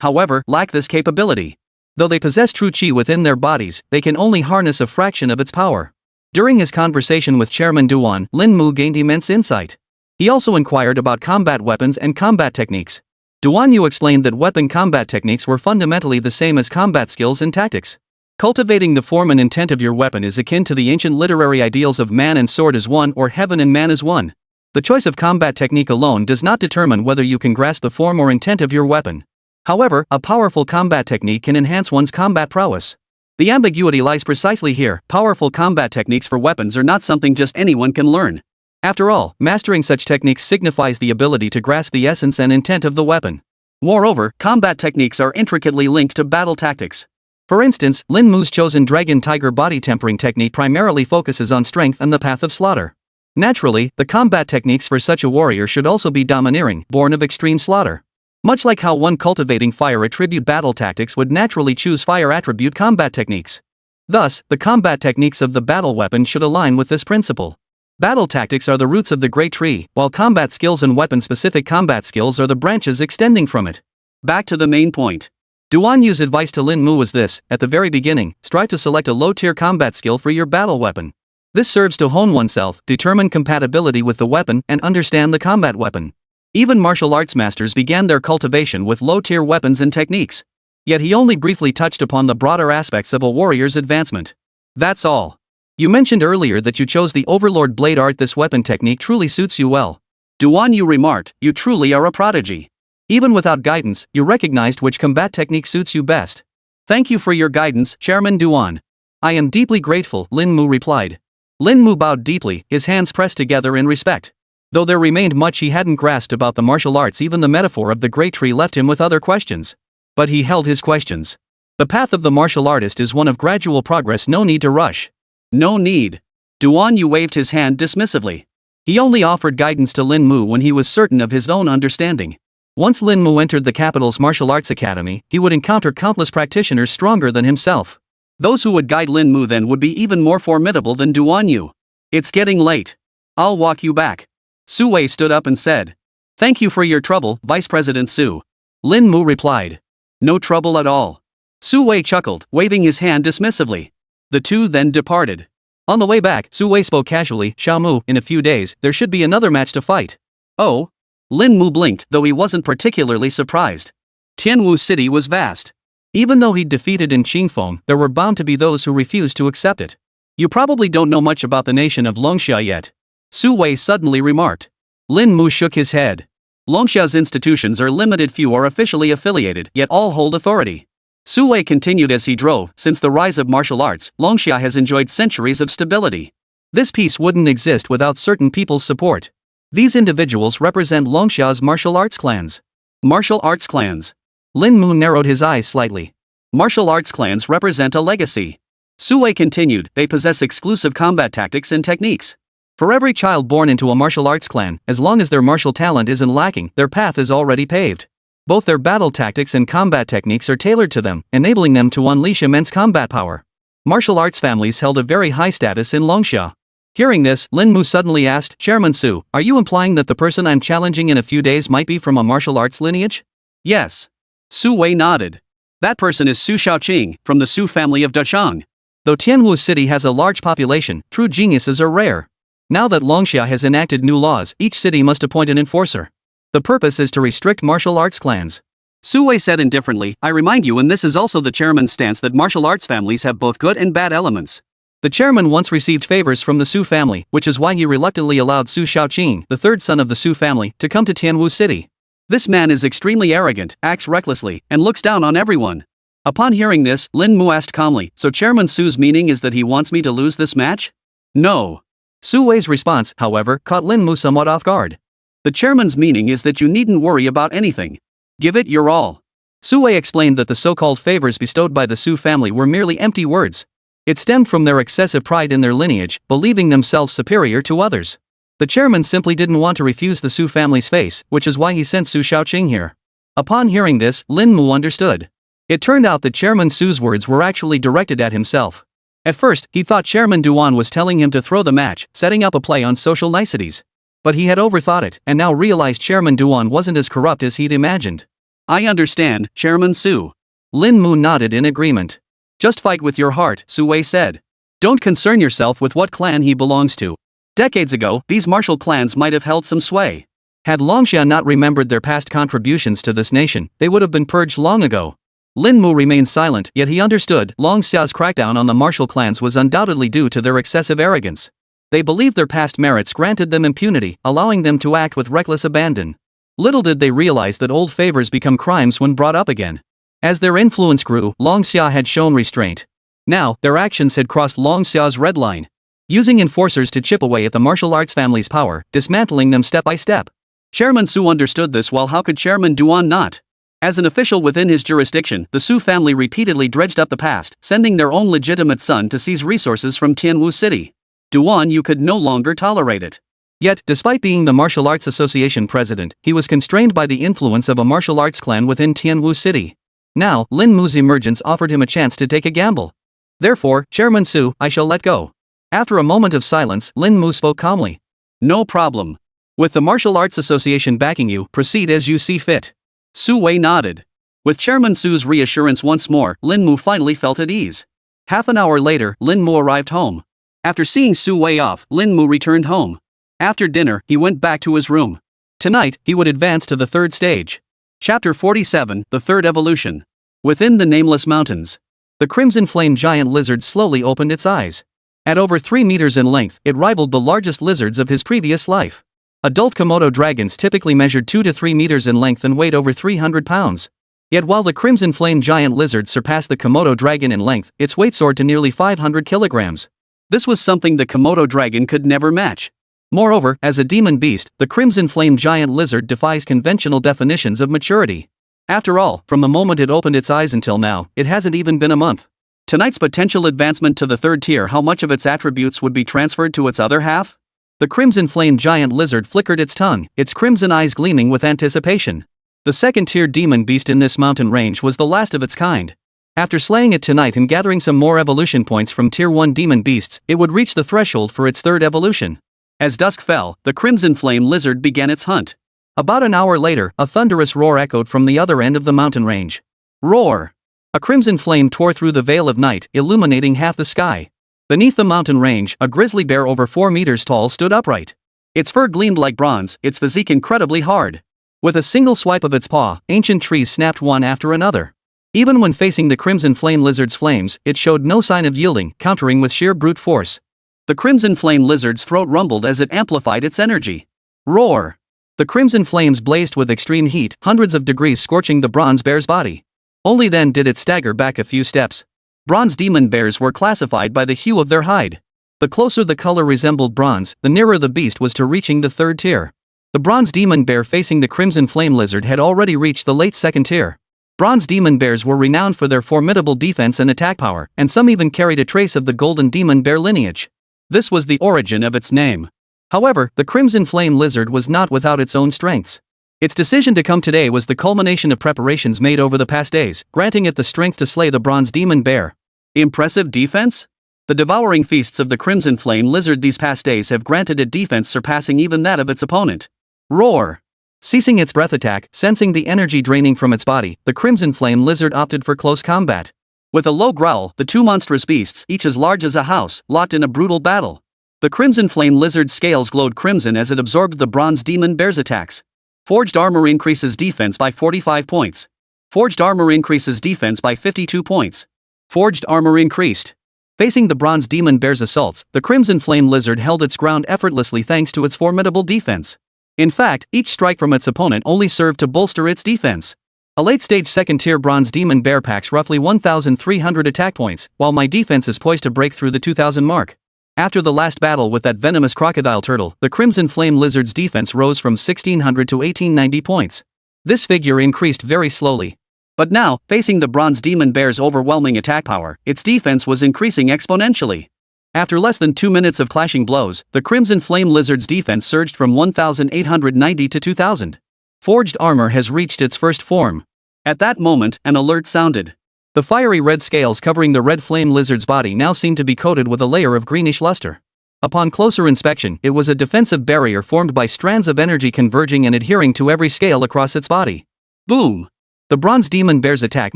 however, lack this capability. Though they possess true qi within their bodies, they can only harness a fraction of its power. During his conversation with Chairman Duan, Lin Mu gained immense insight. He also inquired about combat weapons and combat techniques. Duan Yu explained that weapon combat techniques were fundamentally the same as combat skills and tactics. Cultivating the form and intent of your weapon is akin to the ancient literary ideals of man and sword as one or heaven and man as one. The choice of combat technique alone does not determine whether you can grasp the form or intent of your weapon. However, a powerful combat technique can enhance one's combat prowess. The ambiguity lies precisely here. Powerful combat techniques for weapons are not something just anyone can learn. After all, mastering such techniques signifies the ability to grasp the essence and intent of the weapon. Moreover, combat techniques are intricately linked to battle tactics. For instance, Lin Mu's chosen Dragon Tiger body tempering technique primarily focuses on strength and the path of slaughter. Naturally, the combat techniques for such a warrior should also be domineering, born of extreme slaughter. Much like how one cultivating fire attribute battle tactics would naturally choose fire attribute combat techniques. Thus, the combat techniques of the battle weapon should align with this principle. Battle tactics are the roots of the great tree, while combat skills and weapon-specific combat skills are the branches extending from it. Back to the main point. Duan Yu's advice to Lin Mu was this: at the very beginning, strive to select a low-tier combat skill for your battle weapon. This serves to hone oneself, determine compatibility with the weapon, and understand the combat weapon. Even martial arts masters began their cultivation with low-tier weapons and techniques. Yet he only briefly touched upon the broader aspects of a warrior's advancement. That's all. You mentioned earlier that you chose the Overlord blade art. This weapon technique truly suits you well. Duan Yu remarked, you truly are a prodigy. Even without guidance, you recognized which combat technique suits you best. Thank you for your guidance, Chairman Duan. I am deeply grateful, Lin Mu replied. Lin Mu bowed deeply, his hands pressed together in respect. Though there remained much he hadn't grasped about the martial arts, even the metaphor of the great tree left him with other questions. But he held his questions. The path of the martial artist is one of gradual progress, no need to rush. No need. Duan Yu waved his hand dismissively. He only offered guidance to Lin Mu when he was certain of his own understanding. Once Lin Mu entered the capital's martial arts academy, he would encounter countless practitioners stronger than himself. Those who would guide Lin Mu then would be even more formidable than Duan Yu. It's getting late. I'll walk you back. Su Wei stood up and said. Thank you for your trouble, Vice President Su. Lin Mu replied. No trouble at all. Su Wei chuckled, waving his hand dismissively. The two then departed. On the way back, Su Wei spoke casually, Sha Mu, in a few days, there should be another match to fight. Oh? Lin Mu blinked, though he wasn't particularly surprised. Tianwu City was vast. Even though he'd defeated in Qingfeng, there were bound to be those who refused to accept it. You probably don't know much about the nation of Longxia yet. Su Wei suddenly remarked. Lin Mu shook his head. Longxia's institutions are limited, few are officially affiliated, yet all hold authority. Su Wei continued as he drove, since the rise of martial arts, Longxia has enjoyed centuries of stability. This peace wouldn't exist without certain people's support. These individuals represent Longxia's martial arts clans. Martial arts clans. Lin Mu narrowed his eyes slightly. Martial arts clans represent a legacy. Su Wei continued, they possess exclusive combat tactics and techniques. For every child born into a martial arts clan, as long as their martial talent isn't lacking, their path is already paved. Both their battle tactics and combat techniques are tailored to them, enabling them to unleash immense combat power. Martial arts families held a very high status in Longxia. Hearing this, Lin Mu suddenly asked, Chairman Su, are you implying that the person I'm challenging in a few days might be from a martial arts lineage? Yes. Su Wei nodded. That person is Su Shaoqing, from the Su family of Dachang. Though Tianwu City has a large population, true geniuses are rare. Now that Longxia has enacted new laws, each city must appoint an enforcer. The purpose is to restrict martial arts clans. Su Wei said indifferently, I remind you, and this is also the chairman's stance, that martial arts families have both good and bad elements. The chairman once received favors from the Su family, which is why he reluctantly allowed Su Shaoqing, the third son of the Su family, to come to Tianwu City. This man is extremely arrogant, acts recklessly, and looks down on everyone. Upon hearing this, Lin Mu asked calmly, so Chairman Su's meaning is that he wants me to lose this match? No. Su Wei's response, however, caught Lin Mu somewhat off guard. The chairman's meaning is that you needn't worry about anything. Give it your all. Su Wei explained that the so-called favors bestowed by the Su family were merely empty words. It stemmed from their excessive pride in their lineage, believing themselves superior to others. The chairman simply didn't want to refuse the Su family's face, which is why he sent Su Shaoqing here. Upon hearing this, Lin Mu understood. It turned out that Chairman Su's words were actually directed at himself. At first, he thought Chairman Duan was telling him to throw the match, setting up a play on social niceties. But he had overthought it, and now realized Chairman Duan wasn't as corrupt as he'd imagined. I understand, Chairman Su. Lin Mu nodded in agreement. Just fight with your heart, Su Wei said. Don't concern yourself with what clan he belongs to. Decades ago, these martial clans might have held some sway. Had Longxia not remembered their past contributions to this nation, they would have been purged long ago. Lin Mu remained silent, yet he understood Longxia's crackdown on the martial clans was undoubtedly due to their excessive arrogance. They believed their past merits granted them impunity, allowing them to act with reckless abandon. Little did they realize that old favors become crimes when brought up again. As their influence grew, Longxia had shown restraint. Now, their actions had crossed Longxia's red line. Using enforcers to chip away at the martial arts family's power, dismantling them step by step. Chairman Su understood this, while how could Chairman Duan not? As an official within his jurisdiction, the Su family repeatedly dredged up the past, sending their own legitimate son to seize resources from Tianwu City. Duan, you could no longer tolerate it. Yet, despite being the Martial Arts Association president, he was constrained by the influence of a martial arts clan within Tianwu City. Now, Lin Mu's emergence offered him a chance to take a gamble. Therefore, Chairman Su, I shall let go. After a moment of silence, Lin Mu spoke calmly. No problem. With the Martial Arts Association backing you, proceed as you see fit. Su Wei nodded. With Chairman Su's reassurance once more, Lin Mu finally felt at ease. Half an hour later, Lin Mu arrived home. After seeing Su Wei off, Lin Mu returned home. After dinner, he went back to his room. Tonight, he would advance to the third stage. Chapter 47, The Third Evolution. Within the Nameless Mountains. The crimson flame giant lizard slowly opened its eyes. At over 3 meters in length, it rivaled the largest lizards of his previous life. Adult Komodo dragons typically measured 2 to 3 meters in length and weighed over 300 pounds. Yet while the crimson flame giant lizard surpassed the Komodo dragon in length, its weight soared to nearly 500 kilograms. This was something the Komodo dragon could never match. Moreover, as a demon beast, the crimson flame giant lizard defies conventional definitions of maturity. After all, from the moment it opened its eyes until now, it hasn't even been a month. Tonight's potential advancement to the third tier, how much of its attributes would be transferred to its other half? The crimson flame giant lizard flickered its tongue, its crimson eyes gleaming with anticipation. The second-tier demon beast in this mountain range was the last of its kind. After slaying it tonight and gathering some more evolution points from Tier 1 demon beasts, it would reach the threshold for its third evolution. As dusk fell, the crimson flame lizard began its hunt. About an hour later, a thunderous roar echoed from the other end of the mountain range. Roar! A crimson flame tore through the veil of night, illuminating half the sky. Beneath the mountain range, a grizzly bear over 4 meters tall stood upright. Its fur gleamed like bronze, its physique incredibly hard. With a single swipe of its paw, ancient trees snapped one after another. Even when facing the crimson flame lizard's flames, it showed no sign of yielding, countering with sheer brute force. The crimson flame lizard's throat rumbled as it amplified its energy. Roar! The crimson flames blazed with extreme heat, hundreds of degrees scorching the bronze bear's body. Only then did it stagger back a few steps. Bronze demon bears were classified by the hue of their hide. The closer the color resembled bronze, the nearer the beast was to reaching the third tier. The bronze demon bear facing the crimson flame lizard had already reached the late second tier. Bronze demon bears were renowned for their formidable defense and attack power, and some even carried a trace of the golden demon bear lineage. This was the origin of its name. However, the crimson flame lizard was not without its own strengths. Its decision to come today was the culmination of preparations made over the past days, granting it the strength to slay the bronze demon bear. Impressive defense? The devouring feasts of the crimson flame lizard these past days have granted it defense surpassing even that of its opponent. Roar! Ceasing its breath attack, sensing the energy draining from its body, the crimson flame lizard opted for close combat. With a low growl, the two monstrous beasts, each as large as a house, locked in a brutal battle. The crimson flame lizard's scales glowed crimson as it absorbed the bronze demon bear's attacks. Forged armor increases defense by 45 points. Forged armor increases defense by 52 points. Forged armor increased. Facing the bronze demon bear's assaults, the crimson flame lizard held its ground effortlessly thanks to its formidable defense. In fact, each strike from its opponent only served to bolster its defense. A late-stage second-tier bronze demon bear packs roughly 1,300 attack points, while my defense is poised to break through the 2,000 mark. After the last battle with that venomous crocodile turtle, the crimson flame lizard's defense rose from 1,600 to 1,890 points. This figure increased very slowly. But now, facing the bronze demon bear's overwhelming attack power, its defense was increasing exponentially. After less than 2 minutes of clashing blows, the crimson flame lizard's defense surged from 1,890 to 2,000. Forged armor has reached its first form. At that moment, an alert sounded. The fiery red scales covering the red flame lizard's body now seemed to be coated with a layer of greenish luster. Upon closer inspection, it was a defensive barrier formed by strands of energy converging and adhering to every scale across its body. Boom! The bronze demon bear's attack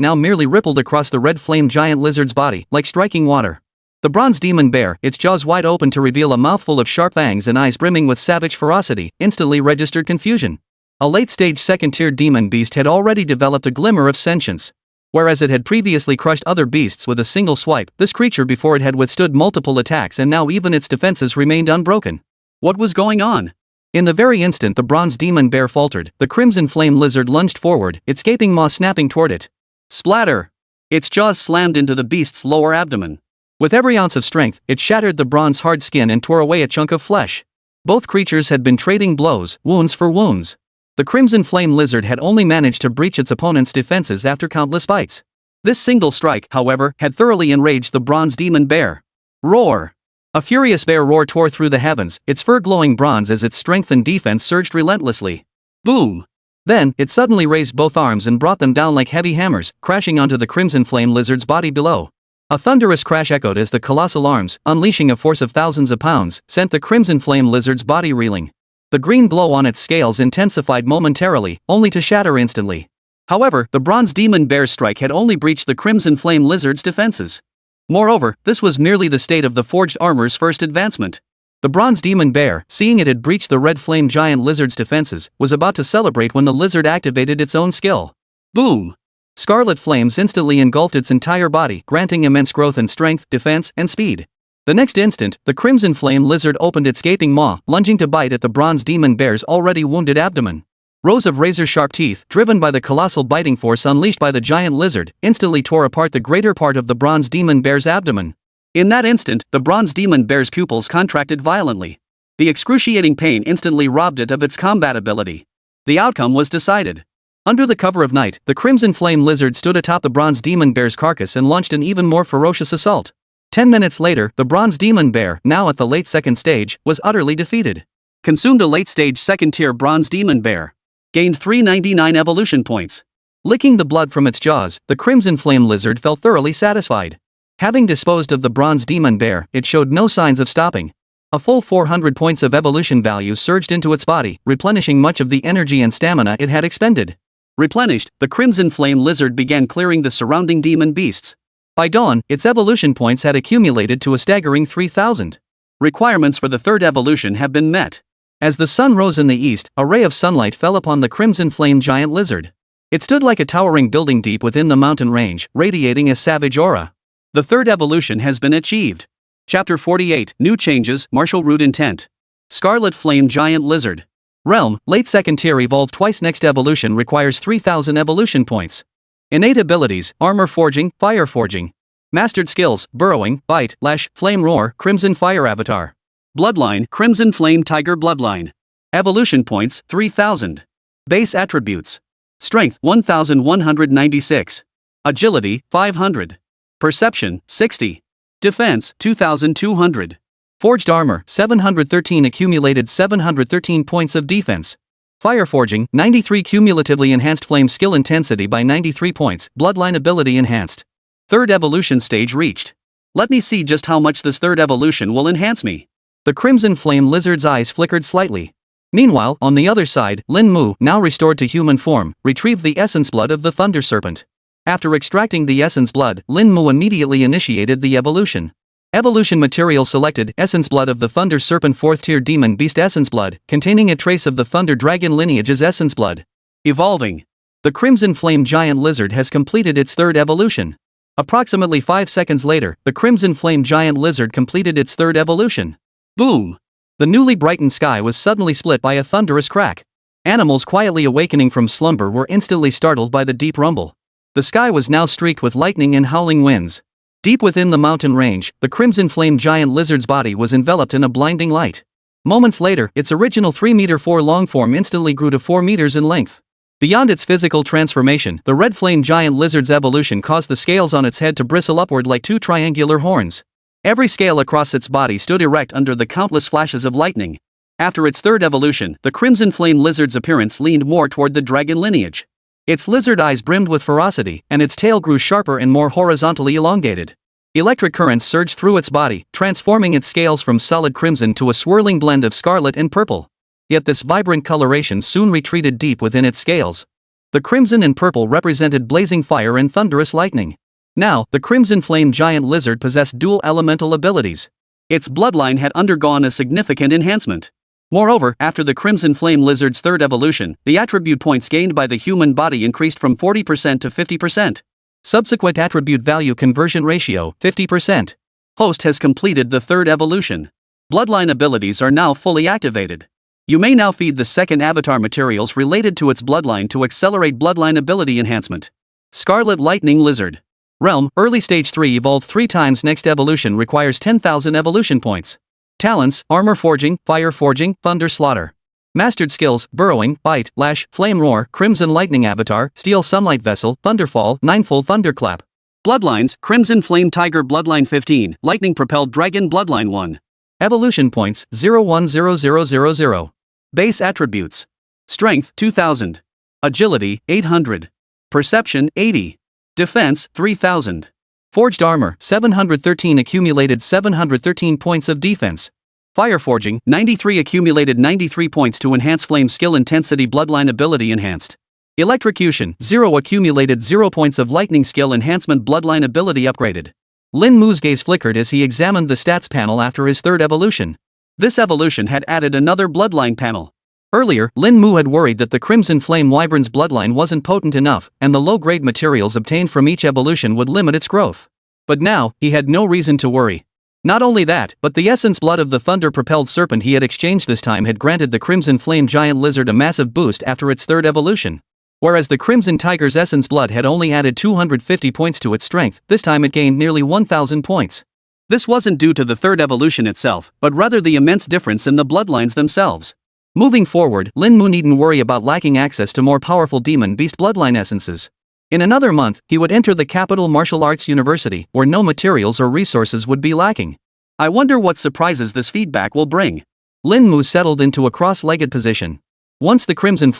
now merely rippled across the red flame giant lizard's body, like striking water. The bronze demon bear, its jaws wide open to reveal a mouthful of sharp fangs and eyes brimming with savage ferocity, instantly registered confusion. A late-stage second-tier demon beast had already developed a glimmer of sentience. Whereas it had previously crushed other beasts with a single swipe, this creature before it had withstood multiple attacks and now even its defenses remained unbroken. What was going on? In the very instant the bronze demon bear faltered, the crimson flame lizard lunged forward, its gaping maw snapping toward it. Splatter! Its jaws slammed into the beast's lower abdomen. With every ounce of strength, it shattered the bronze hard skin and tore away a chunk of flesh. Both creatures had been trading blows, wounds for wounds. The crimson flame lizard had only managed to breach its opponent's defenses after countless bites. This single strike, however, had thoroughly enraged the bronze demon bear. Roar! A furious bear roar tore through the heavens, its fur glowing bronze as its strength and defense surged relentlessly. Boom! Then, it suddenly raised both arms and brought them down like heavy hammers, crashing onto the crimson flame lizard's body below. A thunderous crash echoed as the colossal arms, unleashing a force of thousands of pounds, sent the crimson flame lizard's body reeling. The green glow on its scales intensified momentarily, only to shatter instantly. However, the bronze demon bear's strike had only breached the crimson flame lizard's defenses. Moreover, this was merely the state of the forged armor's first advancement. The bronze demon bear, seeing it had breached the red flame giant lizard's defenses, was about to celebrate when the lizard activated its own skill. Boom! Scarlet flames instantly engulfed its entire body, granting immense growth in strength, defense, and speed. The next instant, the crimson flame lizard opened its gaping maw, lunging to bite at the bronze demon bear's already wounded abdomen. Rows of razor-sharp teeth, driven by the colossal biting force unleashed by the giant lizard, instantly tore apart the greater part of the bronze demon bear's abdomen. In that instant, the bronze demon bear's pupils contracted violently. The excruciating pain instantly robbed it of its combat ability. The outcome was decided. Under the cover of night, the crimson flame lizard stood atop the bronze demon bear's carcass and launched an even more ferocious assault. 10 minutes later, the bronze demon bear, now at the late second stage, was utterly defeated. Consumed a late-stage second-tier bronze demon bear. Gained 399 evolution points. Licking the blood from its jaws, the crimson flame lizard felt thoroughly satisfied. Having disposed of the bronze demon bear, it showed no signs of stopping. A full 400 points of evolution value surged into its body, replenishing much of the energy and stamina it had expended. Replenished, the crimson flame lizard began clearing the surrounding demon beasts. By dawn, its evolution points had accumulated to a staggering 3,000. Requirements for the third evolution have been met. As the sun rose in the east, a ray of sunlight fell upon the crimson flame giant lizard. It stood like a towering building deep within the mountain range, radiating a savage aura. The third evolution has been achieved. Chapter 48, New Changes, Martial Root Intent. Scarlet Flame Giant Lizard. Realm, late second tier evolved twice. Next evolution requires 3,000 evolution points. Innate abilities, armor forging, fire forging. Mastered skills, burrowing, bite, lash, flame roar, crimson fire avatar. Bloodline, crimson flame tiger bloodline. Evolution points, 3,000. Base attributes. Strength, 1,196. Agility, 500. Perception, 60. Defense, 2,200. Forged armor, 713. Accumulated 713 points of defense. Fire forging, 93. Cumulatively enhanced flame skill intensity by 93 points, bloodline ability enhanced. Third evolution stage reached. Let me see just how much this third evolution will enhance me. The crimson flame lizard's eyes flickered slightly. Meanwhile, on the other side, Lin Mu, now restored to human form, retrieved the essence blood of the thunder serpent. After extracting the essence blood, Lin Mu immediately initiated the evolution. Evolution material selected, essence blood of the thunder serpent 4th tier demon beast essence blood, containing a trace of the thunder dragon lineage's essence blood. Evolving. The crimson flame giant lizard has completed its third evolution. Approximately 5 seconds later, the crimson flame giant lizard completed its third evolution. Boom! The newly brightened sky was suddenly split by a thunderous crack. Animals quietly awakening from slumber were instantly startled by the deep rumble. The sky was now streaked with lightning and howling winds. Deep within the mountain range, the crimson flame giant lizard's body was enveloped in a blinding light. Moments later, its original 3-meter-4 long form instantly grew to 4 meters in length. Beyond its physical transformation, the red flame giant lizard's evolution caused the scales on its head to bristle upward like 2 triangular horns. Every scale across its body stood erect under the countless flashes of lightning. After its third evolution, the crimson flame lizard's appearance leaned more toward the dragon lineage. Its lizard eyes brimmed with ferocity, and its tail grew sharper and more horizontally elongated. Electric currents surged through its body, transforming its scales from solid crimson to a swirling blend of scarlet and purple. Yet this vibrant coloration soon retreated deep within its scales. The crimson and purple represented blazing fire and thunderous lightning. Now, the Crimson Flame Giant Lizard possessed dual elemental abilities. Its bloodline had undergone a significant enhancement. Moreover, after the Crimson Flame Lizard's third evolution, the attribute points gained by the human body increased from 40% to 50%. Subsequent attribute value conversion ratio, 50%. Host has completed the third evolution. Bloodline abilities are now fully activated. You may now feed the second avatar materials related to its bloodline to accelerate bloodline ability enhancement. Scarlet Lightning Lizard. Realm, early stage 3 evolved 3 times. Next evolution requires 10,000 evolution points. Talents, armor forging, fire forging, thunder slaughter. Mastered skills, burrowing, bite, lash, flame roar, crimson lightning avatar, steel sunlight vessel, thunderfall, ninefold thunderclap. Bloodlines, crimson flame tiger bloodline 15, lightning propelled dragon bloodline 1. Evolution points, 010000. Base attributes. Strength, 2000. Agility, 800. Perception, 80. Defense, 3000. Forged armor, 713 accumulated 713 points of defense. Fire forging, 93 accumulated 93 points to enhance flame skill intensity bloodline ability enhanced. Electrocution, 0 accumulated 0 points of lightning skill enhancement bloodline ability upgraded. Lin Mu's gaze flickered as he examined the stats panel after his third evolution. This evolution had added another bloodline panel. Earlier, Lin Mu had worried that the Crimson Flame Wyvern's bloodline wasn't potent enough, and the low-grade materials obtained from each evolution would limit its growth. But now, he had no reason to worry. Not only that, but the essence blood of the thunder-propelled serpent he had exchanged this time had granted the Crimson Flame Giant Lizard a massive boost after its third evolution. Whereas the Crimson Tiger's essence blood had only added 250 points to its strength, this time it gained nearly 1,000 points. This wasn't due to the third evolution itself, but rather the immense difference in the bloodlines themselves. Moving forward, Lin Mu needn't worry about lacking access to more powerful demon beast bloodline essences. In another month, he would enter the Capital Martial Arts University, where no materials or resources would be lacking. I wonder what surprises this feedback will bring. Lin Mu settled into a cross-legged position. Once the Crimson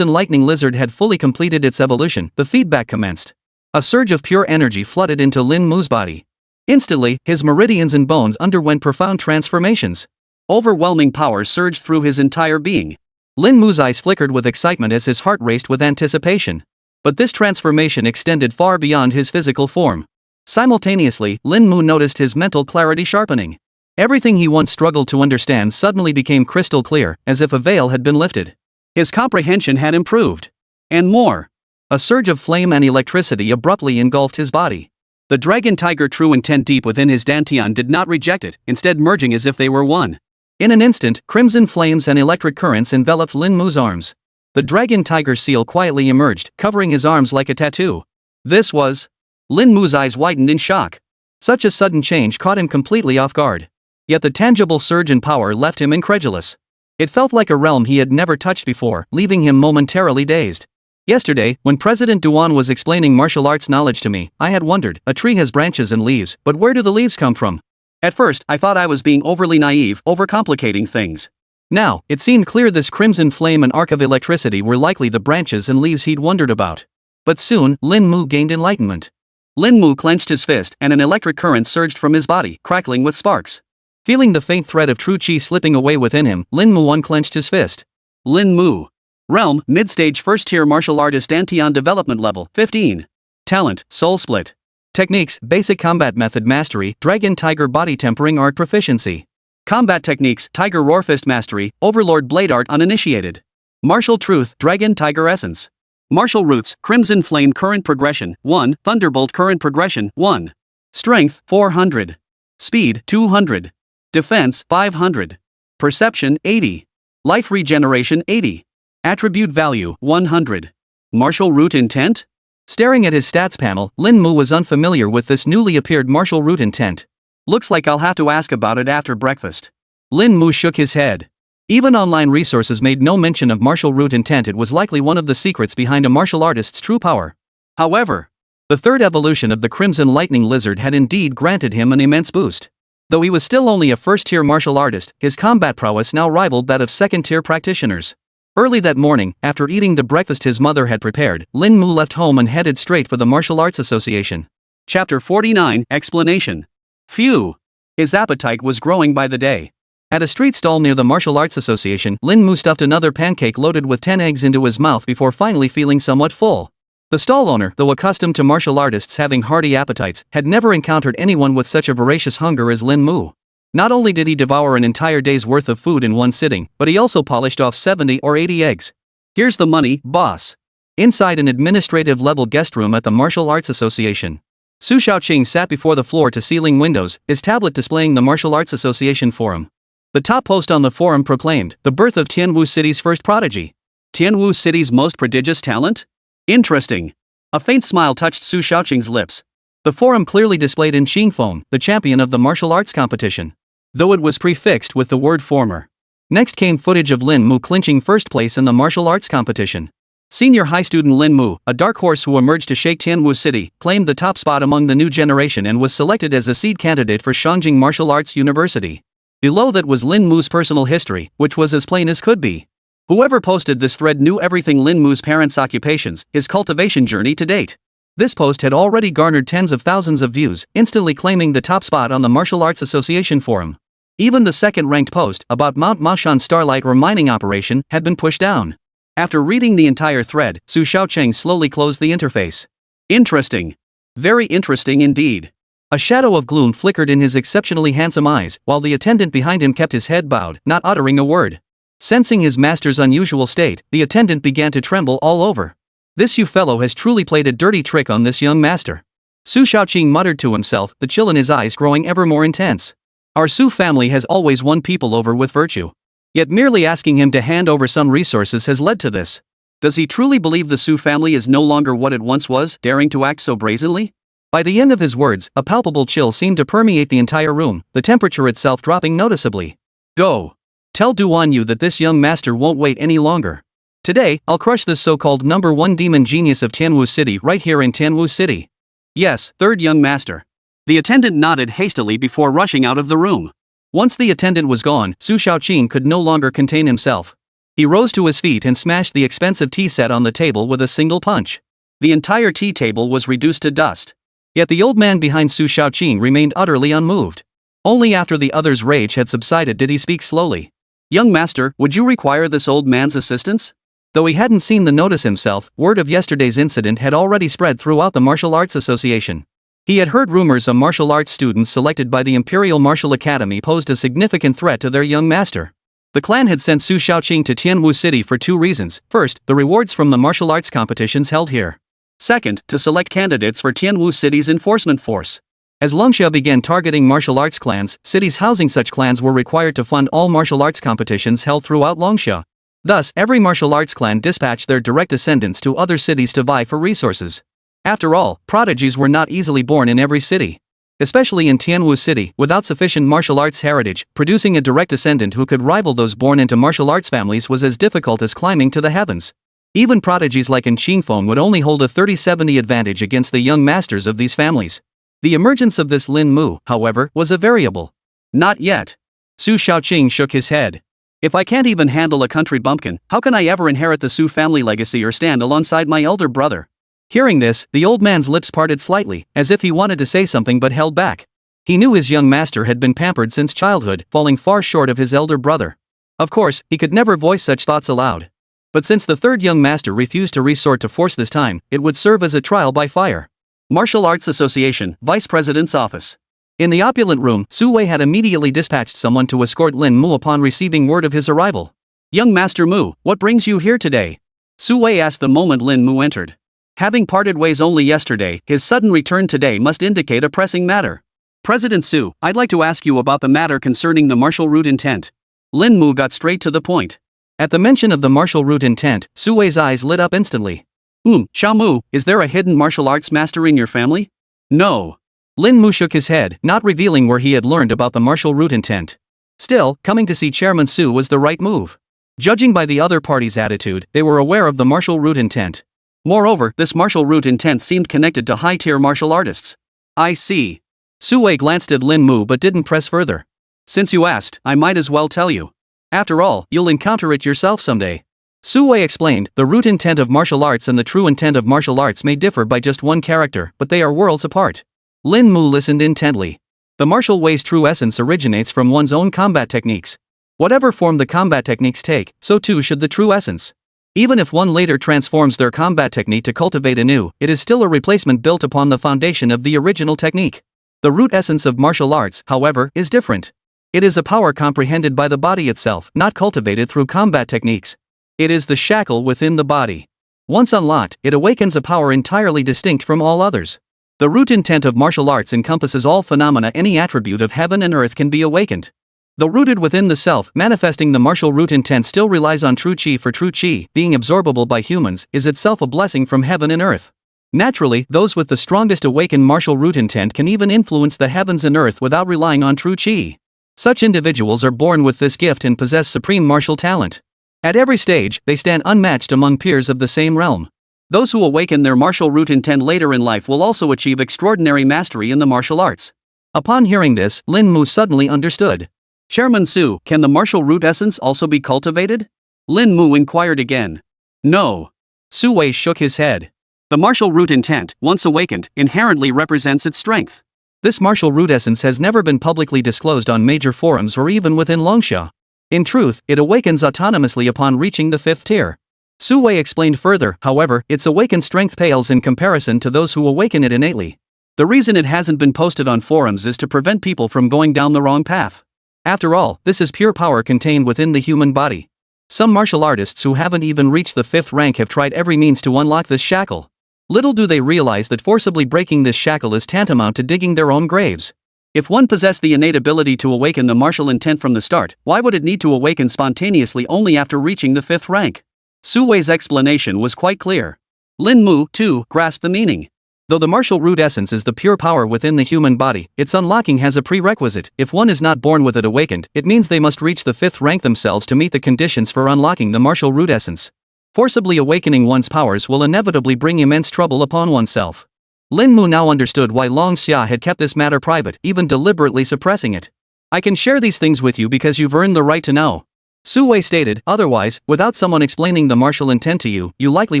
Lightning Lizard had fully completed its evolution, the feedback commenced. A surge of pure energy flooded into Lin Mu's body. Instantly, his meridians and bones underwent profound transformations. Overwhelming power surged through his entire being. Lin Mu's eyes flickered with excitement as his heart raced with anticipation. But this transformation extended far beyond his physical form. Simultaneously, Lin Mu noticed his mental clarity sharpening. Everything he once struggled to understand suddenly became crystal clear, as if a veil had been lifted. His comprehension had improved. And more. A surge of flame and electricity abruptly engulfed his body. The dragon tiger true intent deep within his dantian did not reject it, instead merging as if they were one. In an instant, crimson flames and electric currents enveloped Lin Mu's arms. The dragon tiger seal quietly emerged, covering his arms like a tattoo. This was... Lin Mu's eyes widened in shock. Such a sudden change caught him completely off guard. Yet the tangible surge in power left him incredulous. It felt like a realm he had never touched before, leaving him momentarily dazed. Yesterday, when President Duan was explaining martial arts knowledge to me, I had wondered, a tree has branches and leaves, but where do the leaves come from? At first, I thought I was being overly naive, overcomplicating things. Now, it seemed clear this crimson flame and arc of electricity were likely the branches and leaves he'd wondered about. But soon, Lin Mu gained enlightenment. Lin Mu clenched his fist and an electric current surged from his body, crackling with sparks. Feeling the faint thread of true chi slipping away within him, Lin Mu unclenched his fist. Lin Mu. Realm, mid-stage first-tier martial artist Dantian development level, 15. Talent, soul split. Techniques, basic combat method mastery, dragon tiger body tempering art proficiency. Combat techniques, tiger roar fist mastery, overlord blade art uninitiated. Martial truth, dragon tiger essence. Martial roots, crimson flame current progression, 1, thunderbolt current progression, 1. Strength, 400. Speed, 200. Defense, 500. Perception, 80. Life regeneration, 80. Attribute value, 100. Martial root intent? Staring at his stats panel, Lin Mu was unfamiliar with this newly appeared martial root intent. Looks like I'll have to ask about it after breakfast. Lin Mu shook his head. Even online resources made no mention of martial root intent. It was likely one of the secrets behind a martial artist's true power. However, the third evolution of the Crimson Lightning Lizard had indeed granted him an immense boost. Though he was still only a first-tier martial artist, his combat prowess now rivaled that of second-tier practitioners. Early that morning, after eating the breakfast his mother had prepared, Lin Mu left home and headed straight for the Martial Arts Association. Chapter 49, Explanation. Phew! His appetite was growing by the day. At a street stall near the Martial Arts Association, Lin Mu stuffed another pancake loaded with 10 eggs into his mouth before finally feeling somewhat full. The stall owner, though accustomed to martial artists having hearty appetites, had never encountered anyone with such a voracious hunger as Lin Mu. Not only did he devour an entire day's worth of food in one sitting, but he also polished off 70 or 80 eggs. Here's the money, boss. Inside an administrative-level guest room at the Martial Arts Association, Su Shaoqing sat before the floor-to-ceiling windows, his tablet displaying the Martial Arts Association forum. The top post on the forum proclaimed, the birth of Tianwu City's first prodigy. Tianwu City's most prodigious talent? Interesting. A faint smile touched Su Shaoqing's lips. The forum clearly displayed in Xingfeng, the champion of the martial arts competition, though it was prefixed with the word former. Next came footage of Lin Mu clinching first place in the martial arts competition. Senior high student Lin Mu, a dark horse who emerged to shake Tianwu City, claimed the top spot among the new generation and was selected as a seed candidate for Shangjing Martial Arts University. Below that was Lin Mu's personal history, which was as plain as could be. Whoever posted this thread knew everything Lin Mu's parents' occupations, his cultivation journey to date. This post had already garnered tens of thousands of views, instantly claiming the top spot on the Martial Arts Association forum. Even the second-ranked post, about Mount Maoshan Starlight or mining operation, had been pushed down. After reading the entire thread, Su Shaoqing slowly closed the interface. Interesting. Very interesting indeed. A shadow of gloom flickered in his exceptionally handsome eyes, while the attendant behind him kept his head bowed, not uttering a word. Sensing his master's unusual state, the attendant began to tremble all over. This you fellow has truly played a dirty trick on this young master. Su Shaoqing muttered to himself, the chill in his eyes growing ever more intense. Our Su family has always won people over with virtue. Yet merely asking him to hand over some resources has led to this. Does he truly believe the Su family is no longer what it once was, daring to act so brazenly? By the end of his words, a palpable chill seemed to permeate the entire room, the temperature itself dropping noticeably. Go. Tell Duan Yu that this young master won't wait any longer. Today, I'll crush this so-called number one demon genius of Tianwu City right here in Tianwu City. Yes, third young master. The attendant nodded hastily before rushing out of the room. Once the attendant was gone, Su Shaoqing could no longer contain himself. He rose to his feet and smashed the expensive tea set on the table with a single punch. The entire tea table was reduced to dust. Yet the old man behind Su Shaoqing remained utterly unmoved. Only after the other's rage had subsided did he speak slowly. Young master, would you require this old man's assistance? Though he hadn't seen the notice himself, word of yesterday's incident had already spread throughout the Martial Arts Association. He had heard rumors of martial arts students selected by the Imperial Martial Academy posed a significant threat to their young master. The clan had sent Su Shaoqing to Tianwu City for two reasons. First, the rewards from the martial arts competitions held here. Second, to select candidates for Tianwu City's enforcement force. As Longxia began targeting martial arts clans, cities housing such clans were required to fund all martial arts competitions held throughout Longxia. Thus, every martial arts clan dispatched their direct descendants to other cities to vie for resources. After all, prodigies were not easily born in every city. Especially in Tianwu City, without sufficient martial arts heritage, producing a direct descendant who could rival those born into martial arts families was as difficult as climbing to the heavens. Even prodigies like in Xingfeng would only hold a 30-70 advantage against the young masters of these families. The emergence of this Lin Mu, however, was a variable. Not yet. Su Shaoqing shook his head. If I can't even handle a country bumpkin, how can I ever inherit the Su family legacy or stand alongside my elder brother? Hearing this, the old man's lips parted slightly, as if he wanted to say something but held back. He knew his young master had been pampered since childhood, falling far short of his elder brother. Of course, he could never voice such thoughts aloud. But since the third young master refused to resort to force this time, it would serve as a trial by fire. Martial Arts Association, Vice President's Office. In the opulent room, Su Wei had immediately dispatched someone to escort Lin Mu upon receiving word of his arrival. Young Master Mu, what brings you here today? Su Wei asked the moment Lin Mu entered. Having parted ways only yesterday, his sudden return today must indicate a pressing matter. President Su, I'd like to ask you about the matter concerning the martial root intent. Lin Mu got straight to the point. At the mention of the martial root intent, Su Wei's eyes lit up instantly. Xiao Mu, is there a hidden martial arts master in your family? No. Lin Mu shook his head, not revealing where he had learned about the martial root intent. Still, coming to see Chairman Su was the right move. Judging by the other party's attitude, they were aware of the martial root intent. Moreover, this martial root intent seemed connected to high-tier martial artists. I see. Su Wei glanced at Lin Mu but didn't press further. Since you asked, I might as well tell you. After all, you'll encounter it yourself someday. Su Wei explained, the root intent of martial arts and the true intent of martial arts may differ by just one character, but they are worlds apart. Lin Mu listened intently. The martial way's true essence originates from one's own combat techniques. Whatever form the combat techniques take, so too should the true essence. Even if one later transforms their combat technique to cultivate anew, it is still a replacement built upon the foundation of the original technique. The root essence of martial arts, however, is different. It is a power comprehended by the body itself, not cultivated through combat techniques. It is the shackle within the body. Once unlocked, it awakens a power entirely distinct from all others. The root intent of martial arts encompasses all phenomena. Any attribute of heaven and earth can be awakened. Though rooted within the self, manifesting the martial root intent still relies on true chi, for true chi, being absorbable by humans, is itself a blessing from heaven and earth. Naturally, those with the strongest awakened martial root intent can even influence the heavens and earth without relying on true chi. Such individuals are born with this gift and possess supreme martial talent. At every stage, they stand unmatched among peers of the same realm. Those who awaken their martial root intent later in life will also achieve extraordinary mastery in the martial arts. Upon hearing this, Lin Mu suddenly understood. Chairman Su, can the martial root essence also be cultivated? Lin Mu inquired again. No. Su Wei shook his head. The martial root intent, once awakened, inherently represents its strength. This martial root essence has never been publicly disclosed on major forums or even within Longsha. In truth, it awakens autonomously upon reaching the 5th tier. Su Wei explained further, however, its awakened strength pales in comparison to those who awaken it innately. The reason it hasn't been posted on forums is to prevent people from going down the wrong path. After all, this is pure power contained within the human body. Some martial artists who haven't even reached the 5th rank have tried every means to unlock this shackle. Little do they realize that forcibly breaking this shackle is tantamount to digging their own graves. If one possessed the innate ability to awaken the martial intent from the start, why would it need to awaken spontaneously only after reaching the 5th rank? Su Wei's explanation was quite clear. Lin Mu, too, grasped the meaning. Though the martial root essence is the pure power within the human body, its unlocking has a prerequisite. If one is not born with it awakened, it means they must reach the 5th rank themselves to meet the conditions for unlocking the martial root essence. Forcibly awakening one's powers will inevitably bring immense trouble upon oneself. Lin Mu now understood why Long Xia had kept this matter private, even deliberately suppressing it. I can share these things with you because you've earned the right to know. Su Wei stated, otherwise, without someone explaining the martial intent to you, you likely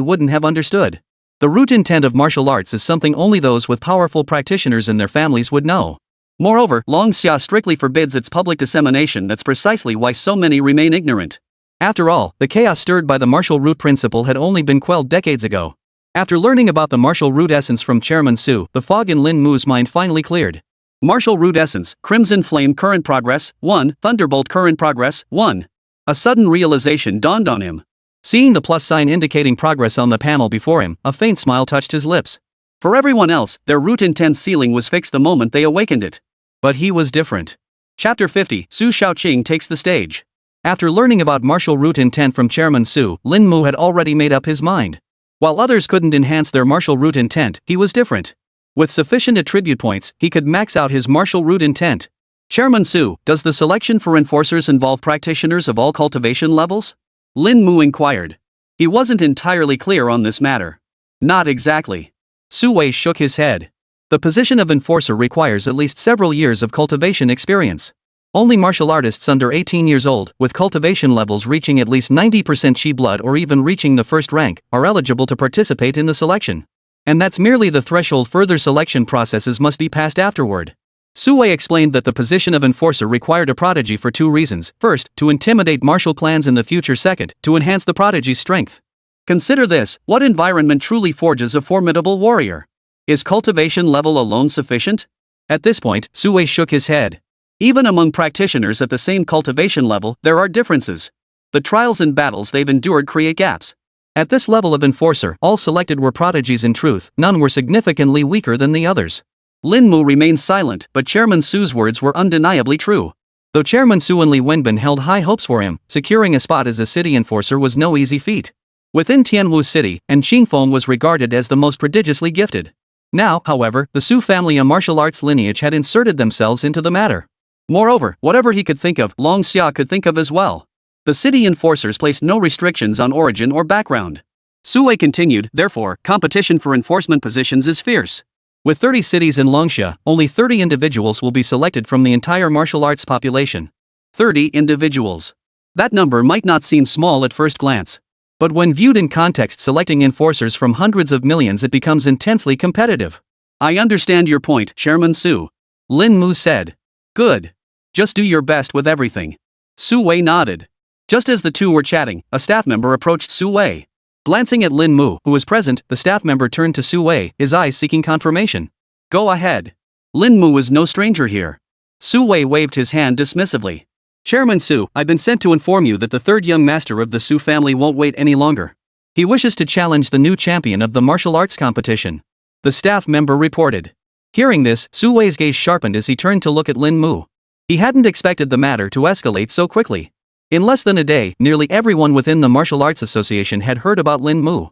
wouldn't have understood. The root intent of martial arts is something only those with powerful practitioners in their families would know. Moreover, Long Xia strictly forbids its public dissemination. That's precisely why so many remain ignorant. After all, the chaos stirred by the martial root principle had only been quelled decades ago. After learning about the martial root essence from Chairman Su, the fog in Lin Mu's mind finally cleared. Martial root essence, Crimson Flame current progress, 1, Thunderbolt current progress, 1. A sudden realization dawned on him. Seeing the plus sign indicating progress on the panel before him, a faint smile touched his lips. For everyone else, their root intent ceiling was fixed the moment they awakened it. But he was different. Chapter 50, Su Shaoqing takes the stage. After learning about martial root intent from Chairman Su, Lin Mu had already made up his mind. While others couldn't enhance their martial root intent, he was different. With sufficient attribute points, he could max out his martial root intent. Chairman Su, does the selection for enforcers involve practitioners of all cultivation levels? Lin Mu inquired. He wasn't entirely clear on this matter. Not exactly. Su Wei shook his head. The position of enforcer requires at least several years of cultivation experience. Only martial artists under 18 years old, with cultivation levels reaching at least 90% chi blood or even reaching the 1st rank, are eligible to participate in the selection. And that's merely the threshold. Further selection processes must be passed afterward. Su Wei explained that the position of enforcer required a prodigy for 2 reasons. First, to intimidate martial clans in the future. Second, to enhance the prodigy's strength. Consider this, what environment truly forges a formidable warrior? Is cultivation level alone sufficient? At this point, Su Wei shook his head. Even among practitioners at the same cultivation level, there are differences. The trials and battles they've endured create gaps. At this level of enforcer, all selected were prodigies. In truth, none were significantly weaker than the others. Lin Mu remained silent, but Chairman Su's words were undeniably true. Though Chairman Su and Li Wenbin held high hopes for him, securing a spot as a city enforcer was no easy feat. Within Tianwu City, and Qingfeng was regarded as the most prodigiously gifted. Now, however, the Su family and martial arts lineage had inserted themselves into the matter. Moreover, whatever he could think of, Long Xia could think of as well. The city enforcers placed no restrictions on origin or background. Su Wei continued, therefore, competition for enforcement positions is fierce. With 30 cities in Longsha, only 30 individuals will be selected from the entire martial arts population. 30 individuals. That number might not seem small at first glance. But when viewed in context, selecting enforcers from hundreds of millions, it becomes intensely competitive. I understand your point, Chairman Su. Lin Mu said. Good. Just do your best with everything. Su Wei nodded. Just as the two were chatting, a staff member approached Su Wei. Glancing at Lin Mu, who was present, the staff member turned to Su Wei, his eyes seeking confirmation. Go ahead. Lin Mu was no stranger here. Su Wei waved his hand dismissively. Chairman Su, I've been sent to inform you that the third young master of the Su family won't wait any longer. He wishes to challenge the new champion of the martial arts competition. The staff member reported. Hearing this, Su Wei's gaze sharpened as he turned to look at Lin Mu. He hadn't expected the matter to escalate so quickly. In less than a day, nearly everyone within the Martial Arts Association had heard about Lin Mu.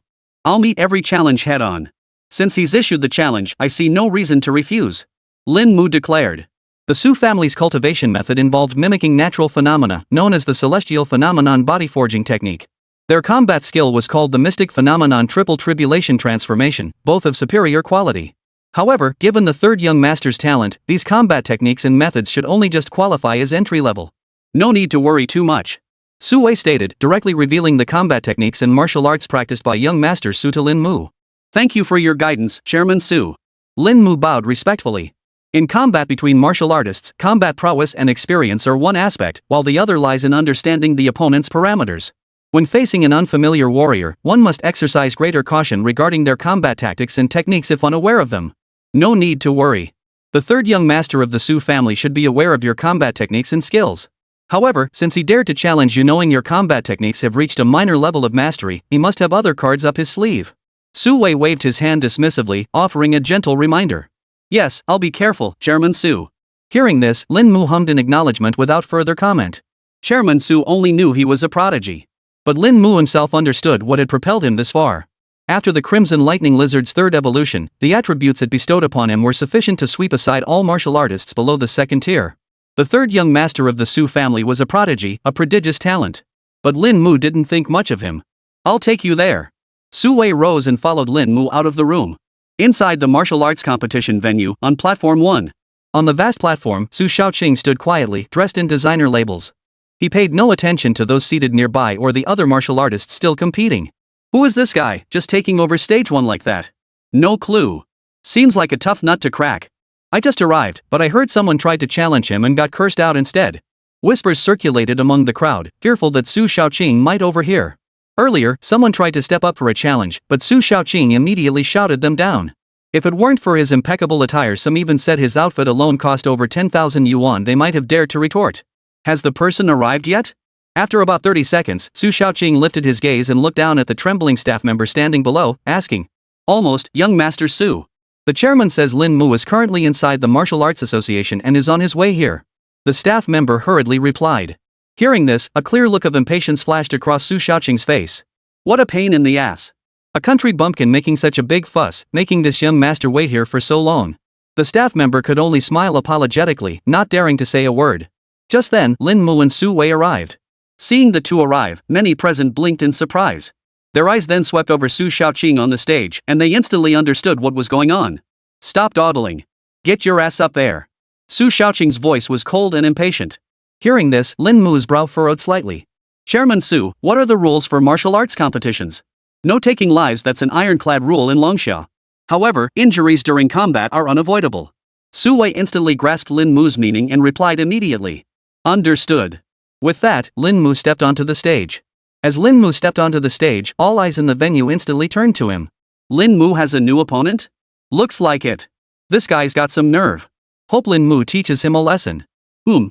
I'll meet every challenge head-on. Since he's issued the challenge, I see no reason to refuse. Lin Mu declared. The Su family's cultivation method involved mimicking natural phenomena, known as the celestial phenomenon body forging technique. Their combat skill was called the mystic phenomenon triple tribulation transformation, both of superior quality. However, given the third young master's talent, these combat techniques and methods should only just qualify as entry-level. No need to worry too much. Su Wei stated, directly revealing the combat techniques and martial arts practiced by young master Su to Lin Mu. Thank you for your guidance, Chairman Su. Lin Mu bowed respectfully. In combat between martial artists, combat prowess and experience are one aspect, while the other lies in understanding the opponent's parameters. When facing an unfamiliar warrior, one must exercise greater caution regarding their combat tactics and techniques if unaware of them. No need to worry. The third young master of the Su family should be aware of your combat techniques and skills. However, since he dared to challenge you knowing your combat techniques have reached a minor level of mastery, he must have other cards up his sleeve. Su Wei waved his hand dismissively, offering a gentle reminder. Yes, I'll be careful, Chairman Su. Hearing this, Lin Mu hummed in acknowledgement without further comment. Chairman Su only knew he was a prodigy. But Lin Mu himself understood what had propelled him this far. After the Crimson Lightning Lizard's third evolution, the attributes it bestowed upon him were sufficient to sweep aside all martial artists below the second tier. The third young master of the Su family was a prodigy, a prodigious talent. But Lin Mu didn't think much of him. I'll take you there. Su Wei rose and followed Lin Mu out of the room. Inside the martial arts competition venue, on platform 1. On the vast platform, Su Shaoqing stood quietly, dressed in designer labels. He paid no attention to those seated nearby or the other martial artists still competing. Who is this guy, just taking over stage 1 like that? No clue. Seems like a tough nut to crack. I just arrived, but I heard someone tried to challenge him and got cursed out instead. Whispers circulated among the crowd, fearful that Su Shaoqing might overhear. Earlier, someone tried to step up for a challenge, but Su Shaoqing immediately shouted them down. If it weren't for his impeccable attire, some even said his outfit alone cost over 10,000 yuan, they might have dared to retort. Has the person arrived yet? After about 30 seconds, Su Shaoqing lifted his gaze and looked down at the trembling staff member standing below, asking. Almost, young Master Su. The chairman says Lin Mu is currently inside the Martial Arts Association and is on his way here. The staff member hurriedly replied. Hearing this, a clear look of impatience flashed across Su Shaoqing's face. What a pain in the ass. A country bumpkin making such a big fuss, making this young master wait here for so long. The staff member could only smile apologetically, not daring to say a word. Just then, Lin Mu and Su Wei arrived. Seeing the two arrive, many present blinked in surprise. Their eyes then swept over Su Shaoqing on the stage, and they instantly understood what was going on. Stop dawdling. Get your ass up there. Su Shaoqing's voice was cold and impatient. Hearing this, Lin Mu's brow furrowed slightly. Chairman Su, what are the rules for martial arts competitions? No taking lives, that's an ironclad rule in Longxia. However, injuries during combat are unavoidable. Su Wei instantly grasped Lin Mu's meaning and replied immediately. Understood. With that, Lin Mu stepped onto the stage. As Lin Mu stepped onto the stage, all eyes in the venue instantly turned to him. Lin Mu has a new opponent? Looks like it. This guy's got some nerve. Hope Lin Mu teaches him a lesson.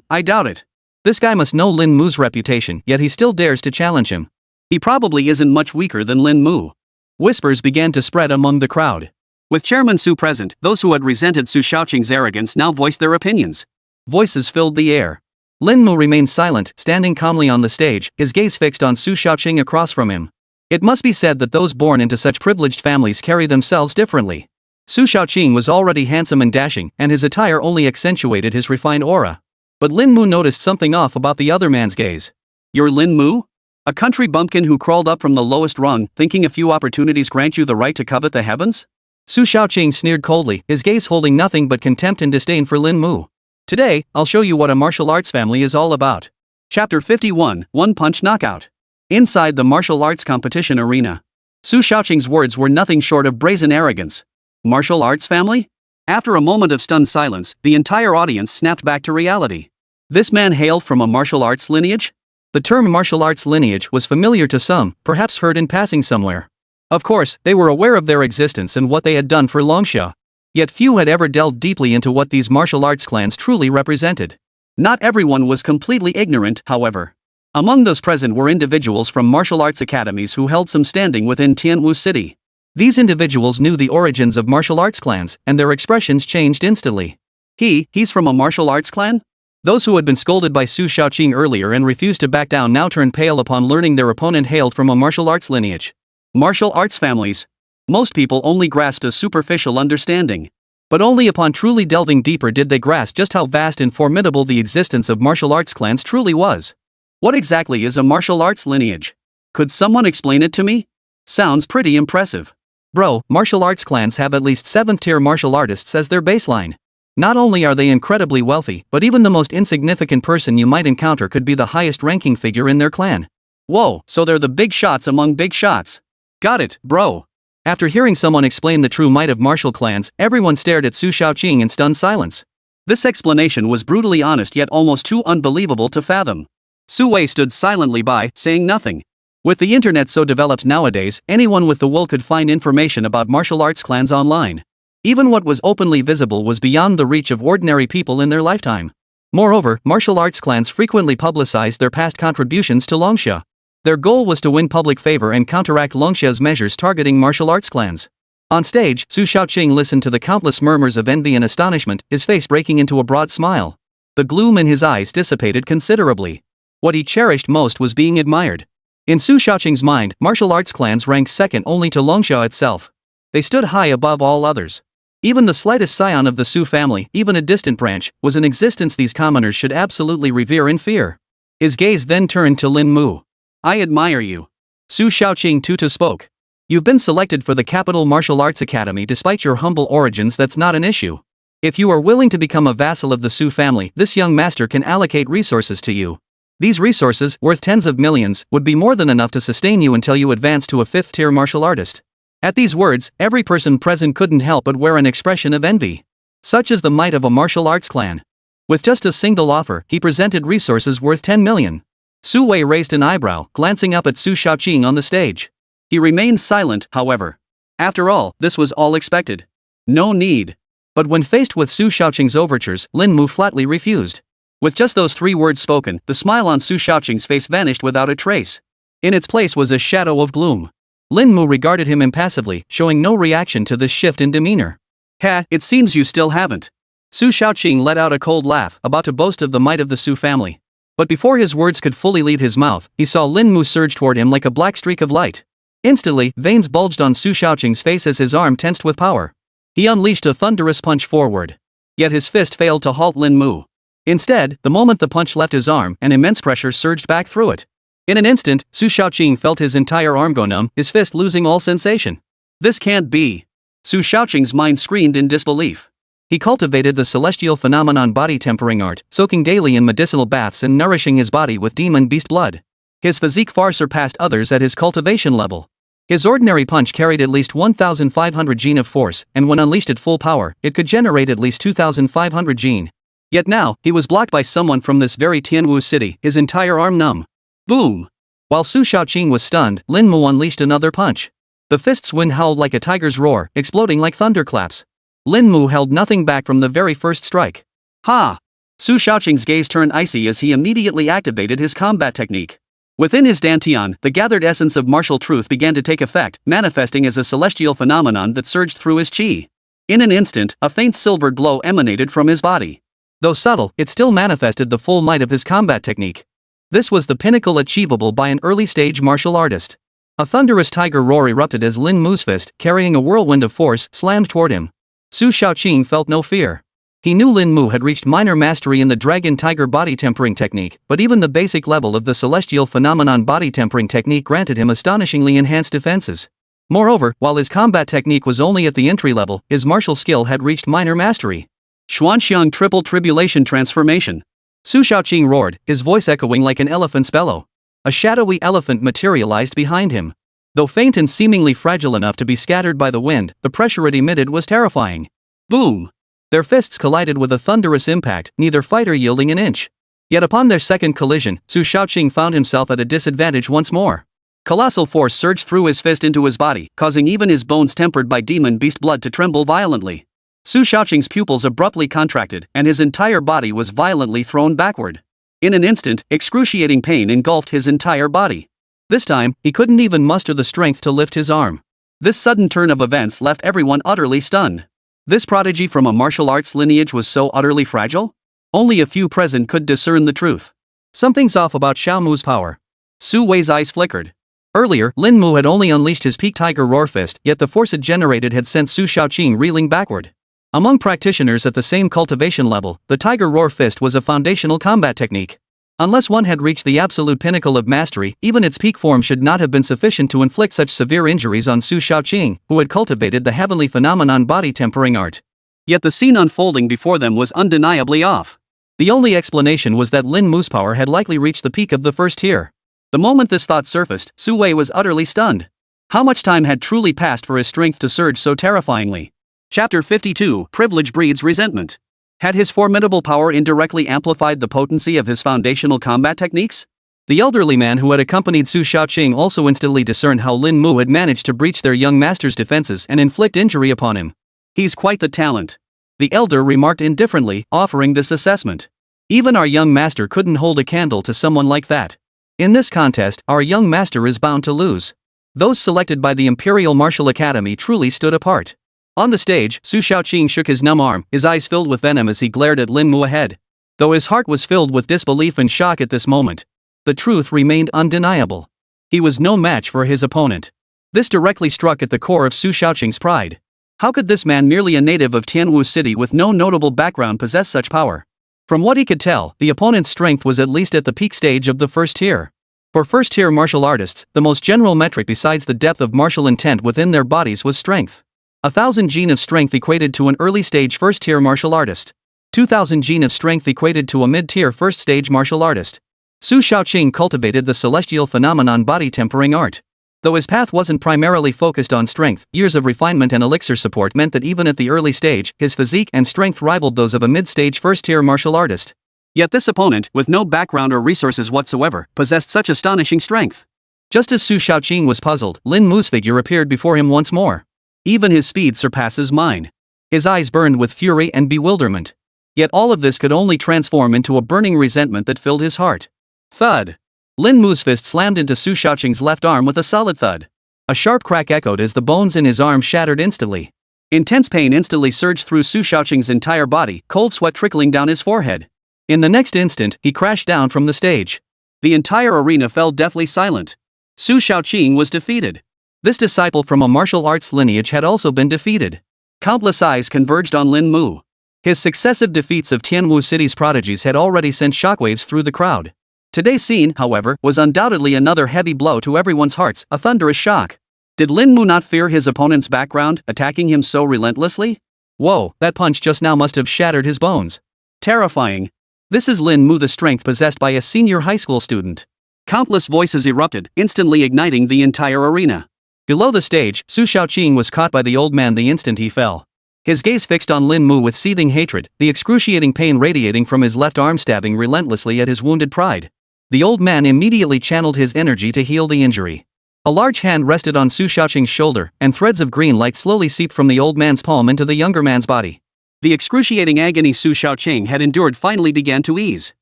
I doubt it. This guy must know Lin Mu's reputation, yet he still dares to challenge him. He probably isn't much weaker than Lin Mu. Whispers began to spread among the crowd. With Chairman Su present, those who had resented Su Shaoqing's arrogance now voiced their opinions. Voices filled the air. Lin Mu remained silent, standing calmly on the stage, his gaze fixed on Su Shaoqing across from him. It must be said that those born into such privileged families carry themselves differently. Su Shaoqing was already handsome and dashing, and his attire only accentuated his refined aura. But Lin Mu noticed something off about the other man's gaze. You're Lin Mu? A country bumpkin who crawled up from the lowest rung, thinking a few opportunities grant you the right to covet the heavens? Su Shaoqing sneered coldly, his gaze holding nothing but contempt and disdain for Lin Mu. Today, I'll show you what a martial arts family is all about. Chapter 51, One Punch Knockout. Inside the martial arts competition arena. Su Shaoqing's words were nothing short of brazen arrogance. Martial arts family? After a moment of stunned silence, the entire audience snapped back to reality. This man hailed from a martial arts lineage? The term martial arts lineage was familiar to some, perhaps heard in passing somewhere. Of course, they were aware of their existence and what they had done for Longsha. Yet few had ever delved deeply into what these martial arts clans truly represented. Not everyone was completely ignorant, however. Among those present were individuals from martial arts academies who held some standing within Tianwu City. These individuals knew the origins of martial arts clans, and their expressions changed instantly. He's from a martial arts clan? Those who had been scolded by Su Shaoqing earlier and refused to back down now turned pale upon learning their opponent hailed from a martial arts lineage. Martial arts families. Most people only grasped a superficial understanding. But only upon truly delving deeper did they grasp just how vast and formidable the existence of martial arts clans truly was. What exactly is a martial arts lineage? Could someone explain it to me? Sounds pretty impressive. Bro, martial arts clans have at least 7th-tier martial artists as their baseline. Not only are they incredibly wealthy, but even the most insignificant person you might encounter could be the highest-ranking figure in their clan. Whoa, so they're the big shots among big shots. Got it, bro. After hearing someone explain the true might of martial clans, everyone stared at Su Shaoqing in stunned silence. This explanation was brutally honest yet almost too unbelievable to fathom. Su Wei stood silently by, saying nothing. With the internet so developed nowadays, anyone with the will could find information about martial arts clans online. Even what was openly visible was beyond the reach of ordinary people in their lifetime. Moreover, martial arts clans frequently publicized their past contributions to Longsha. Their goal was to win public favor and counteract Longsha's measures targeting martial arts clans. On stage, Su Shaoqing listened to the countless murmurs of envy and astonishment, his face breaking into a broad smile. The gloom in his eyes dissipated considerably. What he cherished most was being admired. In Su Shaoqing's mind, martial arts clans ranked second only to Longsha itself. They stood high above all others. Even the slightest scion of the Su family, even a distant branch, was an existence these commoners should absolutely revere and fear. His gaze then turned to Lin Mu. I admire you. Su Shaoqing Tutu spoke. You've been selected for the Capital Martial Arts Academy despite your humble origins. That's not an issue. If you are willing to become a vassal of the Su family, this young master can allocate resources to you. These resources, worth tens of millions, would be more than enough to sustain you until you advance to a 5th-tier martial artist. At these words, every person present couldn't help but wear an expression of envy. Such is the might of a martial arts clan. With just a single offer, he presented resources worth 10 million. Su Wei raised an eyebrow, glancing up at Su Shaoqing on the stage. He remained silent, however. After all, this was all expected. No need. But when faced with Su Shaoqing's overtures, Lin Mu flatly refused. With just those 3 words spoken, the smile on Su Shaoqing's face vanished without a trace. In its place was a shadow of gloom. Lin Mu regarded him impassively, showing no reaction to this shift in demeanor. Ha, it seems you still haven't. Su Shaoqing let out a cold laugh, about to boast of the might of the Su family. But before his words could fully leave his mouth, he saw Lin Mu surge toward him like a black streak of light. Instantly, veins bulged on Su Shaoqing's face as his arm tensed with power. He unleashed a thunderous punch forward. Yet his fist failed to halt Lin Mu. Instead, the moment the punch left his arm, an immense pressure surged back through it. In an instant, Su Shaoqing felt his entire arm go numb, his fist losing all sensation. This can't be. Su Shaoqing's mind screamed in disbelief. He cultivated the celestial phenomenon body tempering art, soaking daily in medicinal baths and nourishing his body with demon beast blood. His physique far surpassed others at his cultivation level. His ordinary punch carried at least 1,500 gene of force, and when unleashed at full power, it could generate at least 2,500 gene. Yet now, he was blocked by someone from this very Tianwu city, his entire arm numb. Boom! While Su Shaoqing was stunned, Lin Mu unleashed another punch. The fist's wind howled like a tiger's roar, exploding like thunderclaps. Lin Mu held nothing back from the very first strike. Ha! Su Shaoqing's gaze turned icy as he immediately activated his combat technique. Within his dantian, the gathered essence of martial truth began to take effect, manifesting as a celestial phenomenon that surged through his qi. In an instant, a faint silvered glow emanated from his body. Though subtle, it still manifested the full might of his combat technique. This was the pinnacle achievable by an early-stage martial artist. A thunderous tiger roar erupted as Lin Mu's fist, carrying a whirlwind of force, slammed toward him. Su Shaoqing felt no fear. He knew Lin Mu had reached minor mastery in the dragon-tiger body tempering technique, but even the basic level of the celestial phenomenon body tempering technique granted him astonishingly enhanced defenses. Moreover, while his combat technique was only at the entry level, his martial skill had reached minor mastery. Xuanxiang triple tribulation transformation. Su Shaoqing roared, his voice echoing like an elephant's bellow. A shadowy elephant materialized behind him. Though faint and seemingly fragile enough to be scattered by the wind, the pressure it emitted was terrifying. Boom! Their fists collided with a thunderous impact, neither fighter yielding an inch. Yet upon their second collision, Su Shaoqing found himself at a disadvantage once more. Colossal force surged through his fist into his body, causing even his bones tempered by demon beast blood to tremble violently. Su Shaoqing's pupils abruptly contracted, and his entire body was violently thrown backward. In an instant, excruciating pain engulfed his entire body. This time, he couldn't even muster the strength to lift his arm. This sudden turn of events left everyone utterly stunned. This prodigy from a martial arts lineage was so utterly fragile? Only a few present could discern the truth. Something's off about Xiao Mu's power. Su Wei's eyes flickered. Earlier, Lin Mu had only unleashed his peak tiger roar fist, yet the force it generated had sent Su Shaoqing reeling backward. Among practitioners at the same cultivation level, the tiger roar fist was a foundational combat technique. Unless one had reached the absolute pinnacle of mastery, even its peak form should not have been sufficient to inflict such severe injuries on Su Shaoqing, who had cultivated the heavenly phenomenon body tempering art. Yet the scene unfolding before them was undeniably off. The only explanation was that Lin Mu's power had likely reached the peak of the first tier. The moment this thought surfaced, Su Wei was utterly stunned. How much time had truly passed for his strength to surge so terrifyingly? Chapter 52, Privilege Breeds Resentment. Had his formidable power indirectly amplified the potency of his foundational combat techniques? The elderly man who had accompanied Su Shaoqing also instantly discerned how Lin Mu had managed to breach their young master's defenses and inflict injury upon him. He's quite the talent. The elder remarked indifferently, offering this assessment. Even our young master couldn't hold a candle to someone like that. In this contest, our young master is bound to lose. Those selected by the Imperial Martial Academy truly stood apart. On the stage, Su Shaoqing shook his numb arm, his eyes filled with venom as he glared at Lin Mu ahead. Though his heart was filled with disbelief and shock at this moment, the truth remained undeniable. He was no match for his opponent. This directly struck at the core of Su Shaoqing's pride. How could this man, merely a native of Tianwu City with no notable background, possess such power? From what he could tell, the opponent's strength was at least at the peak stage of the first tier. For first-tier martial artists, the most general metric besides the depth of martial intent within their bodies was strength. 1,000 gene of strength equated to an early-stage first-tier martial artist. 2,000 gene of strength equated to a mid-tier first-stage martial artist. Su Shaoqing cultivated the celestial phenomenon body tempering art. Though his path wasn't primarily focused on strength, years of refinement and elixir support meant that even at the early stage, his physique and strength rivaled those of a mid-stage first-tier martial artist. Yet this opponent, with no background or resources whatsoever, possessed such astonishing strength. Just as Su Shaoqing was puzzled, Lin Mu's figure appeared before him once more. Even his speed surpasses mine. His eyes burned with fury and bewilderment. Yet all of this could only transform into a burning resentment that filled his heart. Thud. Lin Mu's fist slammed into Su Shaoqing's left arm with a solid thud. A sharp crack echoed as the bones in his arm shattered instantly. Intense pain instantly surged through Su Shaoqing's entire body, cold sweat trickling down his forehead. In the next instant, he crashed down from the stage. The entire arena fell deathly silent. Su Shaoqing was defeated. This disciple from a martial arts lineage had also been defeated. Countless eyes converged on Lin Mu. His successive defeats of Tianwu City's prodigies had already sent shockwaves through the crowd. Today's scene, however, was undoubtedly another heavy blow to everyone's hearts, a thunderous shock. Did Lin Mu not fear his opponent's background, attacking him so relentlessly? Whoa, that punch just now must have shattered his bones. Terrifying. This is Lin Mu, the strength possessed by a senior high school student. Countless voices erupted, instantly igniting the entire arena. Below the stage, Su Shaoqing was caught by the old man the instant he fell. His gaze fixed on Lin Mu with seething hatred, the excruciating pain radiating from his left arm stabbing relentlessly at his wounded pride. The old man immediately channeled his energy to heal the injury. A large hand rested on Su Shaoqing's shoulder, and threads of green light slowly seeped from the old man's palm into the younger man's body. The excruciating agony Su Shaoqing had endured finally began to ease.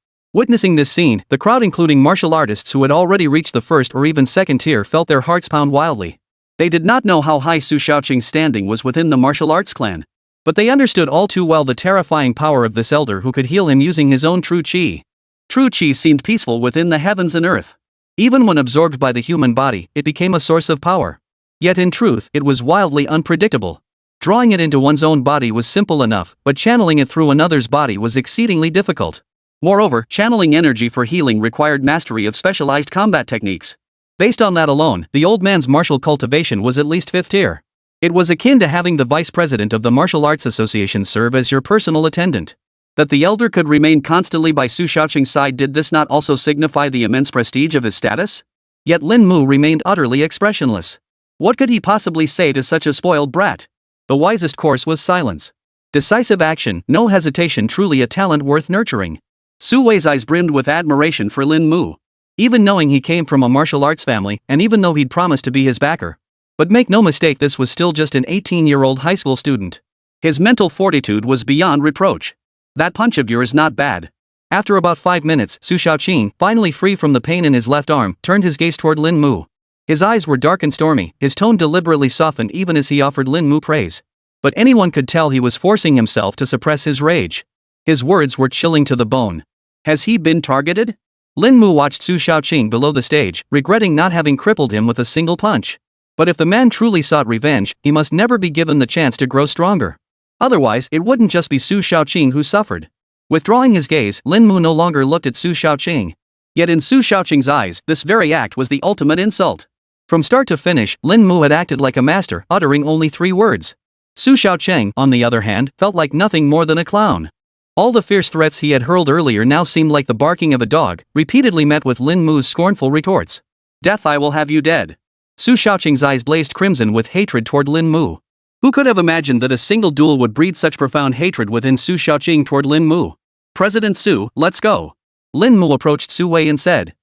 Witnessing this scene, the crowd, including martial artists who had already reached the first or even second tier, felt their hearts pound wildly. They did not know how high Su Shaoqing's standing was within the martial arts clan. But they understood all too well the terrifying power of this elder who could heal him using his own true qi. True qi seemed peaceful within the heavens and earth. Even when absorbed by the human body, it became a source of power. Yet in truth, it was wildly unpredictable. Drawing it into one's own body was simple enough, but channeling it through another's body was exceedingly difficult. Moreover, channeling energy for healing required mastery of specialized combat techniques. Based on that alone, the old man's martial cultivation was at least 5th tier. It was akin to having the vice president of the Martial Arts Association serve as your personal attendant. That the elder could remain constantly by Su Shaoqing's side, did this not also signify the immense prestige of his status? Yet Lin Mu remained utterly expressionless. What could he possibly say to such a spoiled brat? The wisest course was silence. Decisive action, no hesitation, truly a talent worth nurturing. Su Wei's eyes brimmed with admiration for Lin Mu. Even knowing he came from a martial arts family, and even though he'd promised to be his backer. But make no mistake, this was still just an 18-year-old high school student. His mental fortitude was beyond reproach. That punch of yours not bad. After about 5 minutes, Su Shaoqing, finally free from the pain in his left arm, turned his gaze toward Lin Mu. His eyes were dark and stormy, his tone deliberately softened even as he offered Lin Mu praise. But anyone could tell he was forcing himself to suppress his rage. His words were chilling to the bone. Has he been targeted? Lin Mu watched Su Shaoqing below the stage, regretting not having crippled him with a single punch. But if the man truly sought revenge, he must never be given the chance to grow stronger. Otherwise, it wouldn't just be Su Shaoqing who suffered. Withdrawing his gaze, Lin Mu no longer looked at Su Shaoqing. Yet in Su Shaoqing's eyes, this very act was the ultimate insult. From start to finish, Lin Mu had acted like a master, uttering only 3 words. Su Shaoqing, on the other hand, felt like nothing more than a clown. All the fierce threats he had hurled earlier now seemed like the barking of a dog, repeatedly met with Lin Mu's scornful retorts. Death, I will have you dead. Su Shaoqing's eyes blazed crimson with hatred toward Lin Mu. Who could have imagined that a single duel would breed such profound hatred within Su Shaoqing toward Lin Mu? President Su, let's go. Lin Mu approached Su Wei and said.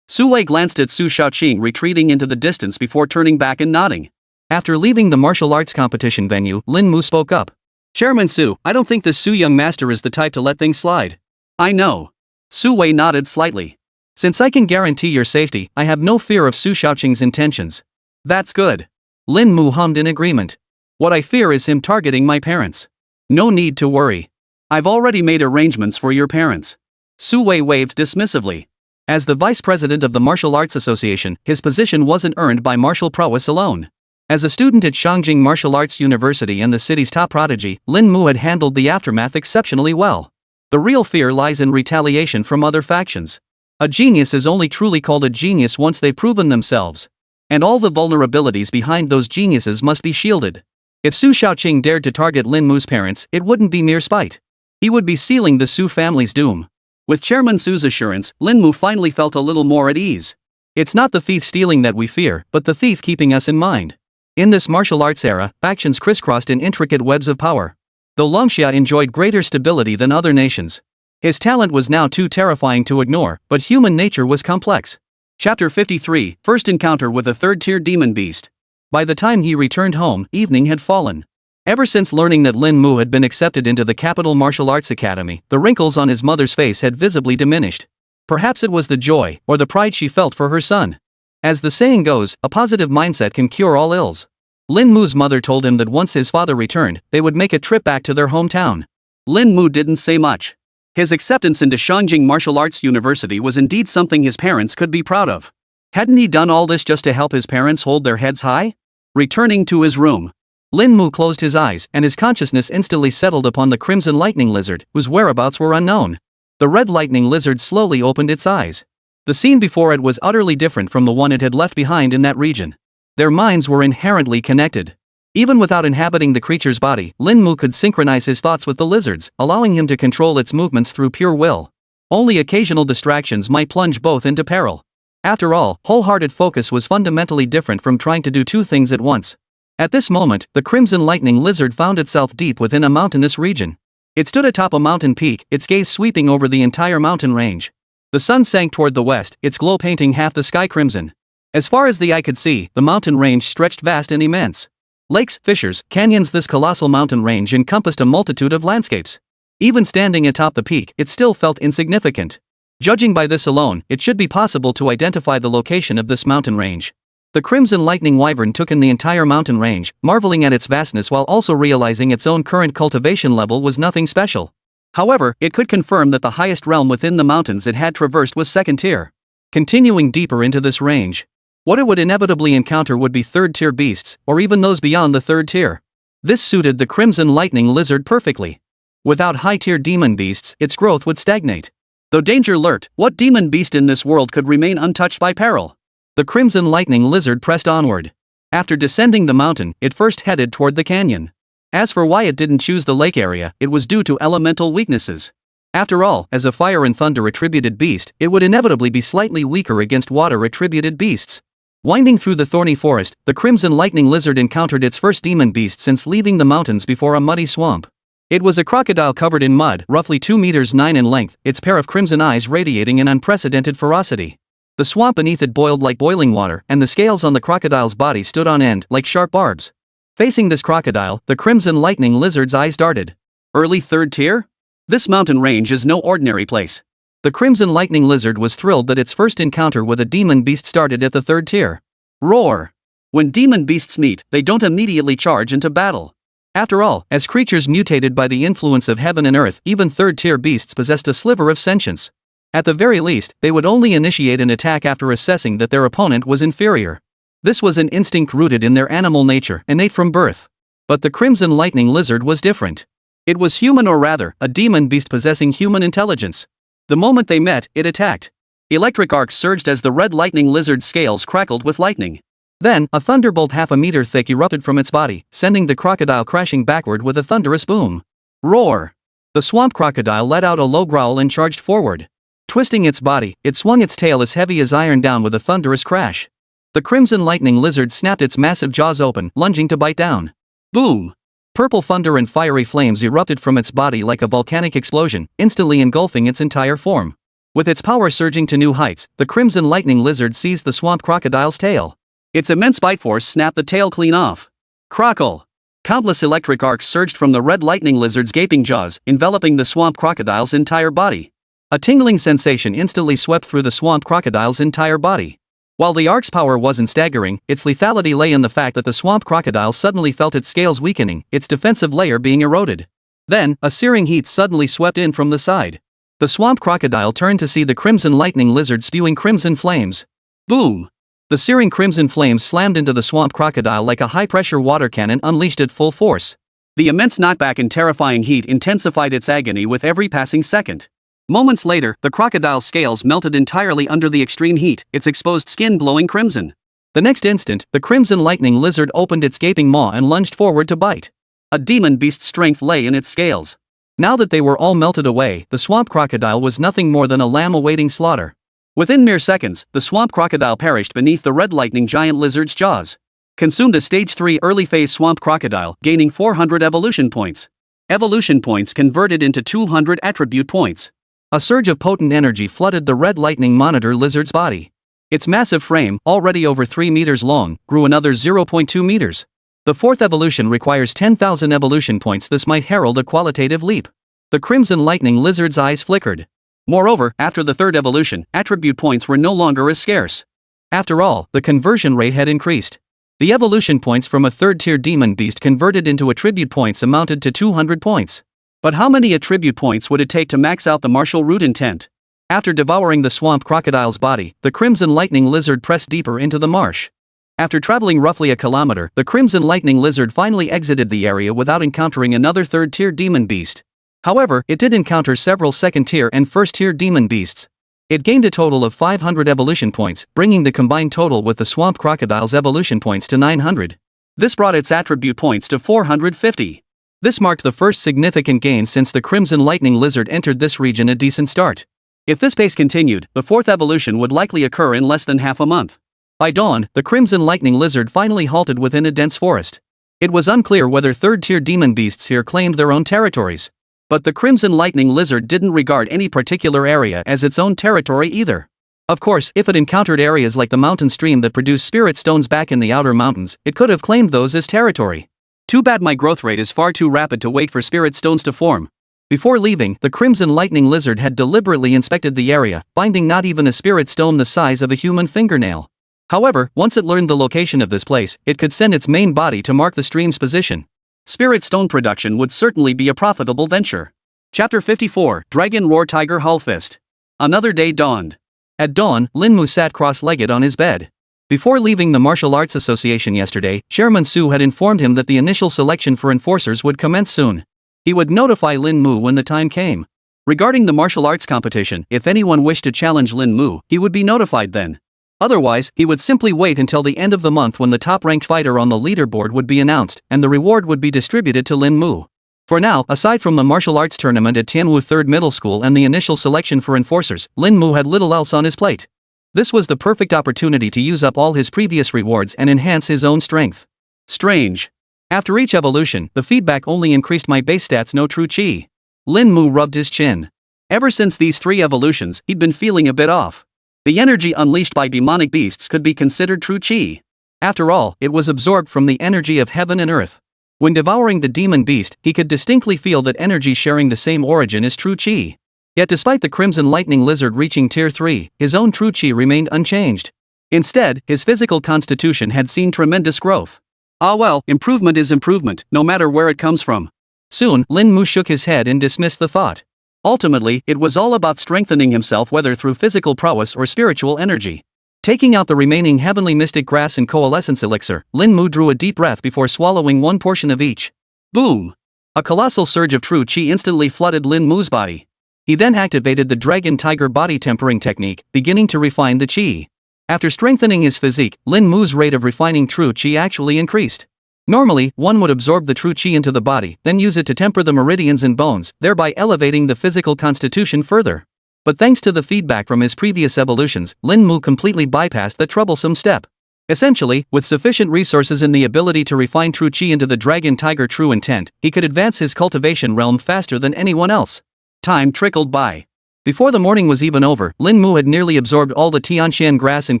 Su Wei glanced at Su Shaoqing retreating into the distance before turning back and nodding. After leaving the martial arts competition venue, Lin Mu spoke up. Chairman Su, I don't think this Su young master is the type to let things slide. I know. Su Wei nodded slightly. Since I can guarantee your safety, I have no fear of Su Shaoqing's intentions. That's good. Lin Mu hummed in agreement. What I fear is him targeting my parents. No need to worry. I've already made arrangements for your parents. Su Wei waved dismissively. As the vice president of the Martial Arts Association, his position wasn't earned by martial prowess alone. As a student at Shangjing Martial Arts University and the city's top prodigy, Lin Mu had handled the aftermath exceptionally well. The real fear lies in retaliation from other factions. A genius is only truly called a genius once they've proven themselves. And all the vulnerabilities behind those geniuses must be shielded. If Su Shaoqing dared to target Lin Mu's parents, it wouldn't be mere spite. He would be sealing the Su family's doom. With Chairman Su's assurance, Lin Mu finally felt a little more at ease. It's not the thief stealing that we fear, but the thief keeping us in mind. In this martial arts era, factions crisscrossed in intricate webs of power. Though Longxia enjoyed greater stability than other nations, his talent was now too terrifying to ignore, but human nature was complex. Chapter 53, First Encounter with a Third-Tier Demon Beast. By the time he returned home, evening had fallen. Ever since learning that Lin Mu had been accepted into the Capital Martial Arts Academy, the wrinkles on his mother's face had visibly diminished. Perhaps it was the joy, or the pride she felt for her son. As the saying goes, a positive mindset can cure all ills. Lin Mu's mother told him that once his father returned, they would make a trip back to their hometown. Lin Mu didn't say much. His acceptance into Shangjing Martial Arts University was indeed something his parents could be proud of. Hadn't he done all this just to help his parents hold their heads high? Returning to his room, Lin Mu closed his eyes and his consciousness instantly settled upon the crimson lightning lizard, whose whereabouts were unknown. The red lightning lizard slowly opened its eyes. The scene before it was utterly different from the one it had left behind in that region. Their minds were inherently connected. Even without inhabiting the creature's body, Lin Mu could synchronize his thoughts with the lizard's, allowing him to control its movements through pure will. Only occasional distractions might plunge both into peril. After all, wholehearted focus was fundamentally different from trying to do 2 things at once. At this moment, the crimson lightning lizard found itself deep within a mountainous region. It stood atop a mountain peak, its gaze sweeping over the entire mountain range. The sun sank toward the west, its glow painting half the sky crimson. As far as the eye could see, the mountain range stretched vast and immense. Lakes, fissures, canyons. This colossal mountain range encompassed a multitude of landscapes. Even standing atop the peak, it still felt insignificant. Judging by this alone, it should be possible to identify the location of this mountain range. The crimson lightning wyvern took in the entire mountain range, marveling at its vastness while also realizing its own current cultivation level was nothing special. However, it could confirm that the highest realm within the mountains it had traversed was second tier. Continuing deeper into this range, what it would inevitably encounter would be third-tier beasts, or even those beyond the third tier. This suited the crimson lightning lizard perfectly. Without high-tier demon beasts, its growth would stagnate. Though danger lurked, what demon beast in this world could remain untouched by peril? The crimson lightning lizard pressed onward. After descending the mountain, it first headed toward the canyon. As for why it didn't choose the lake area, it was due to elemental weaknesses. After all, as a fire and thunder attributed beast, it would inevitably be slightly weaker against water attributed beasts. Winding through the thorny forest, the crimson lightning lizard encountered its first demon beast since leaving the mountains before a muddy swamp. It was a crocodile covered in mud, roughly 2 meters 9 in length, its pair of crimson eyes radiating an unprecedented ferocity. The swamp beneath it boiled like boiling water, and the scales on the crocodile's body stood on end like sharp barbs. Facing this crocodile, the crimson lightning lizard's eyes darted. Early 3rd tier? This mountain range is no ordinary place. The crimson lightning lizard was thrilled that its first encounter with a demon beast started at the 3rd tier. Roar! When demon beasts meet, they don't immediately charge into battle. After all, as creatures mutated by the influence of heaven and earth, even 3rd tier beasts possessed a sliver of sentience. At the very least, they would only initiate an attack after assessing that their opponent was inferior. This was an instinct rooted in their animal nature, innate from birth. But the crimson lightning lizard was different. It was human, or rather, a demon beast possessing human intelligence. The moment they met, it attacked. Electric arcs surged as the red lightning lizard's scales crackled with lightning. Then, a thunderbolt half a meter thick erupted from its body, sending the crocodile crashing backward with a thunderous boom. Roar! The swamp crocodile let out a low growl and charged forward. Twisting its body, it swung its tail as heavy as iron down with a thunderous crash. The crimson lightning lizard snapped its massive jaws open, lunging to bite down. Boom! Purple thunder and fiery flames erupted from its body like a volcanic explosion, instantly engulfing its entire form. With its power surging to new heights, the crimson lightning lizard seized the swamp crocodile's tail. Its immense bite force snapped the tail clean off. Crackle! Countless electric arcs surged from the red lightning lizard's gaping jaws, enveloping the swamp crocodile's entire body. A tingling sensation instantly swept through the swamp crocodile's entire body. While the arc's power wasn't staggering, its lethality lay in the fact that the swamp crocodile suddenly felt its scales weakening, its defensive layer being eroded. Then, a searing heat suddenly swept in from the side. The swamp crocodile turned to see the crimson lightning lizard spewing crimson flames. Boom! The searing crimson flames slammed into the swamp crocodile like a high-pressure water cannon unleashed at full force. The immense knockback and terrifying heat intensified its agony with every passing second. Moments later, the crocodile's scales melted entirely under the extreme heat, its exposed skin glowing crimson. The next instant, the crimson lightning lizard opened its gaping maw and lunged forward to bite. A demon beast's strength lay in its scales. Now that they were all melted away, the swamp crocodile was nothing more than a lamb awaiting slaughter. Within mere seconds, the swamp crocodile perished beneath the red lightning giant lizard's jaws. Consumed a stage 3 early phase swamp crocodile, gaining 400 evolution points. Evolution points converted into 200 attribute points. A surge of potent energy flooded the red lightning monitor lizard's body. Its massive frame, already over 3 meters long, grew another 0.2 meters. The 4th evolution requires 10,000 evolution points. This might herald a qualitative leap. The crimson lightning lizard's eyes flickered. Moreover, after the 3rd evolution, attribute points were no longer as scarce. After all, the conversion rate had increased. The evolution points from a 3rd-tier demon beast converted into attribute points amounted to 200 points. But how many attribute points would it take to max out the martial root intent? After devouring the swamp crocodile's body, the crimson lightning lizard pressed deeper into the marsh. After traveling roughly a kilometer, the crimson lightning lizard finally exited the area without encountering another 3rd-tier demon beast. However, it did encounter several 2nd-tier and 1st-tier demon beasts. It gained a total of 500 evolution points, bringing the combined total with the swamp crocodile's evolution points to 900. This brought its attribute points to 450. This marked the first significant gain since the crimson lightning lizard entered this region. A decent start. If this pace continued, the 4th evolution would likely occur in less than half a month. By dawn, the crimson lightning lizard finally halted within a dense forest. It was unclear whether 3rd-tier demon beasts here claimed their own territories. But the crimson lightning lizard didn't regard any particular area as its own territory either. Of course, if it encountered areas like the mountain stream that produced spirit stones back in the outer mountains, it could have claimed those as territory. Too bad my growth rate is far too rapid to wait for spirit stones to form. Before leaving, the crimson lightning lizard had deliberately inspected the area, finding not even a spirit stone the size of a human fingernail. However, once it learned the location of this place, it could send its main body to mark the stream's position. Spirit stone production would certainly be a profitable venture. Chapter 54, Dragon Roar Tiger Hullfist. Another day dawned. At dawn, Lin Mu sat cross-legged on his bed. Before leaving the Martial Arts Association yesterday, Chairman Su had informed him that the initial selection for enforcers would commence soon. He would notify Lin Mu when the time came. Regarding the martial arts competition, if anyone wished to challenge Lin Mu, he would be notified then. Otherwise, he would simply wait until the end of the month when the top-ranked fighter on the leaderboard would be announced, and the reward would be distributed to Lin Mu. For now, aside from the martial arts tournament at Tianwu 3rd Middle School and the initial selection for enforcers, Lin Mu had little else on his plate. This was the perfect opportunity to use up all his previous rewards and enhance his own strength. Strange. After each evolution, the feedback only increased my base stats, no true chi. Lin Mu rubbed his chin. Ever since these 3 evolutions, he'd been feeling a bit off. The energy unleashed by demonic beasts could be considered true chi. After all, it was absorbed from the energy of heaven and earth. When devouring the demon beast, he could distinctly feel that energy sharing the same origin as true chi. Yet despite the Crimson Lightning Lizard reaching Tier 3, his own true chi remained unchanged. Instead, his physical constitution had seen tremendous growth. Ah well, improvement is improvement, no matter where it comes from. Soon, Lin Mu shook his head and dismissed the thought. Ultimately, it was all about strengthening himself, whether through physical prowess or spiritual energy. Taking out the remaining heavenly mystic grass and coalescence elixir, Lin Mu drew a deep breath before swallowing one portion of each. Boom! A colossal surge of true chi instantly flooded Lin Mu's body. He then activated the Dragon Tiger body tempering technique, beginning to refine the chi. After strengthening his physique, Lin Mu's rate of refining true chi actually increased. Normally, one would absorb the true chi into the body, then use it to temper the meridians and bones, thereby elevating the physical constitution further. But thanks to the feedback from his previous evolutions, Lin Mu completely bypassed that troublesome step. Essentially, with sufficient resources and the ability to refine true chi into the Dragon Tiger true intent, he could advance his cultivation realm faster than anyone else. Time trickled by. Before the morning was even over, Lin Mu had nearly absorbed all the Tianxian grass and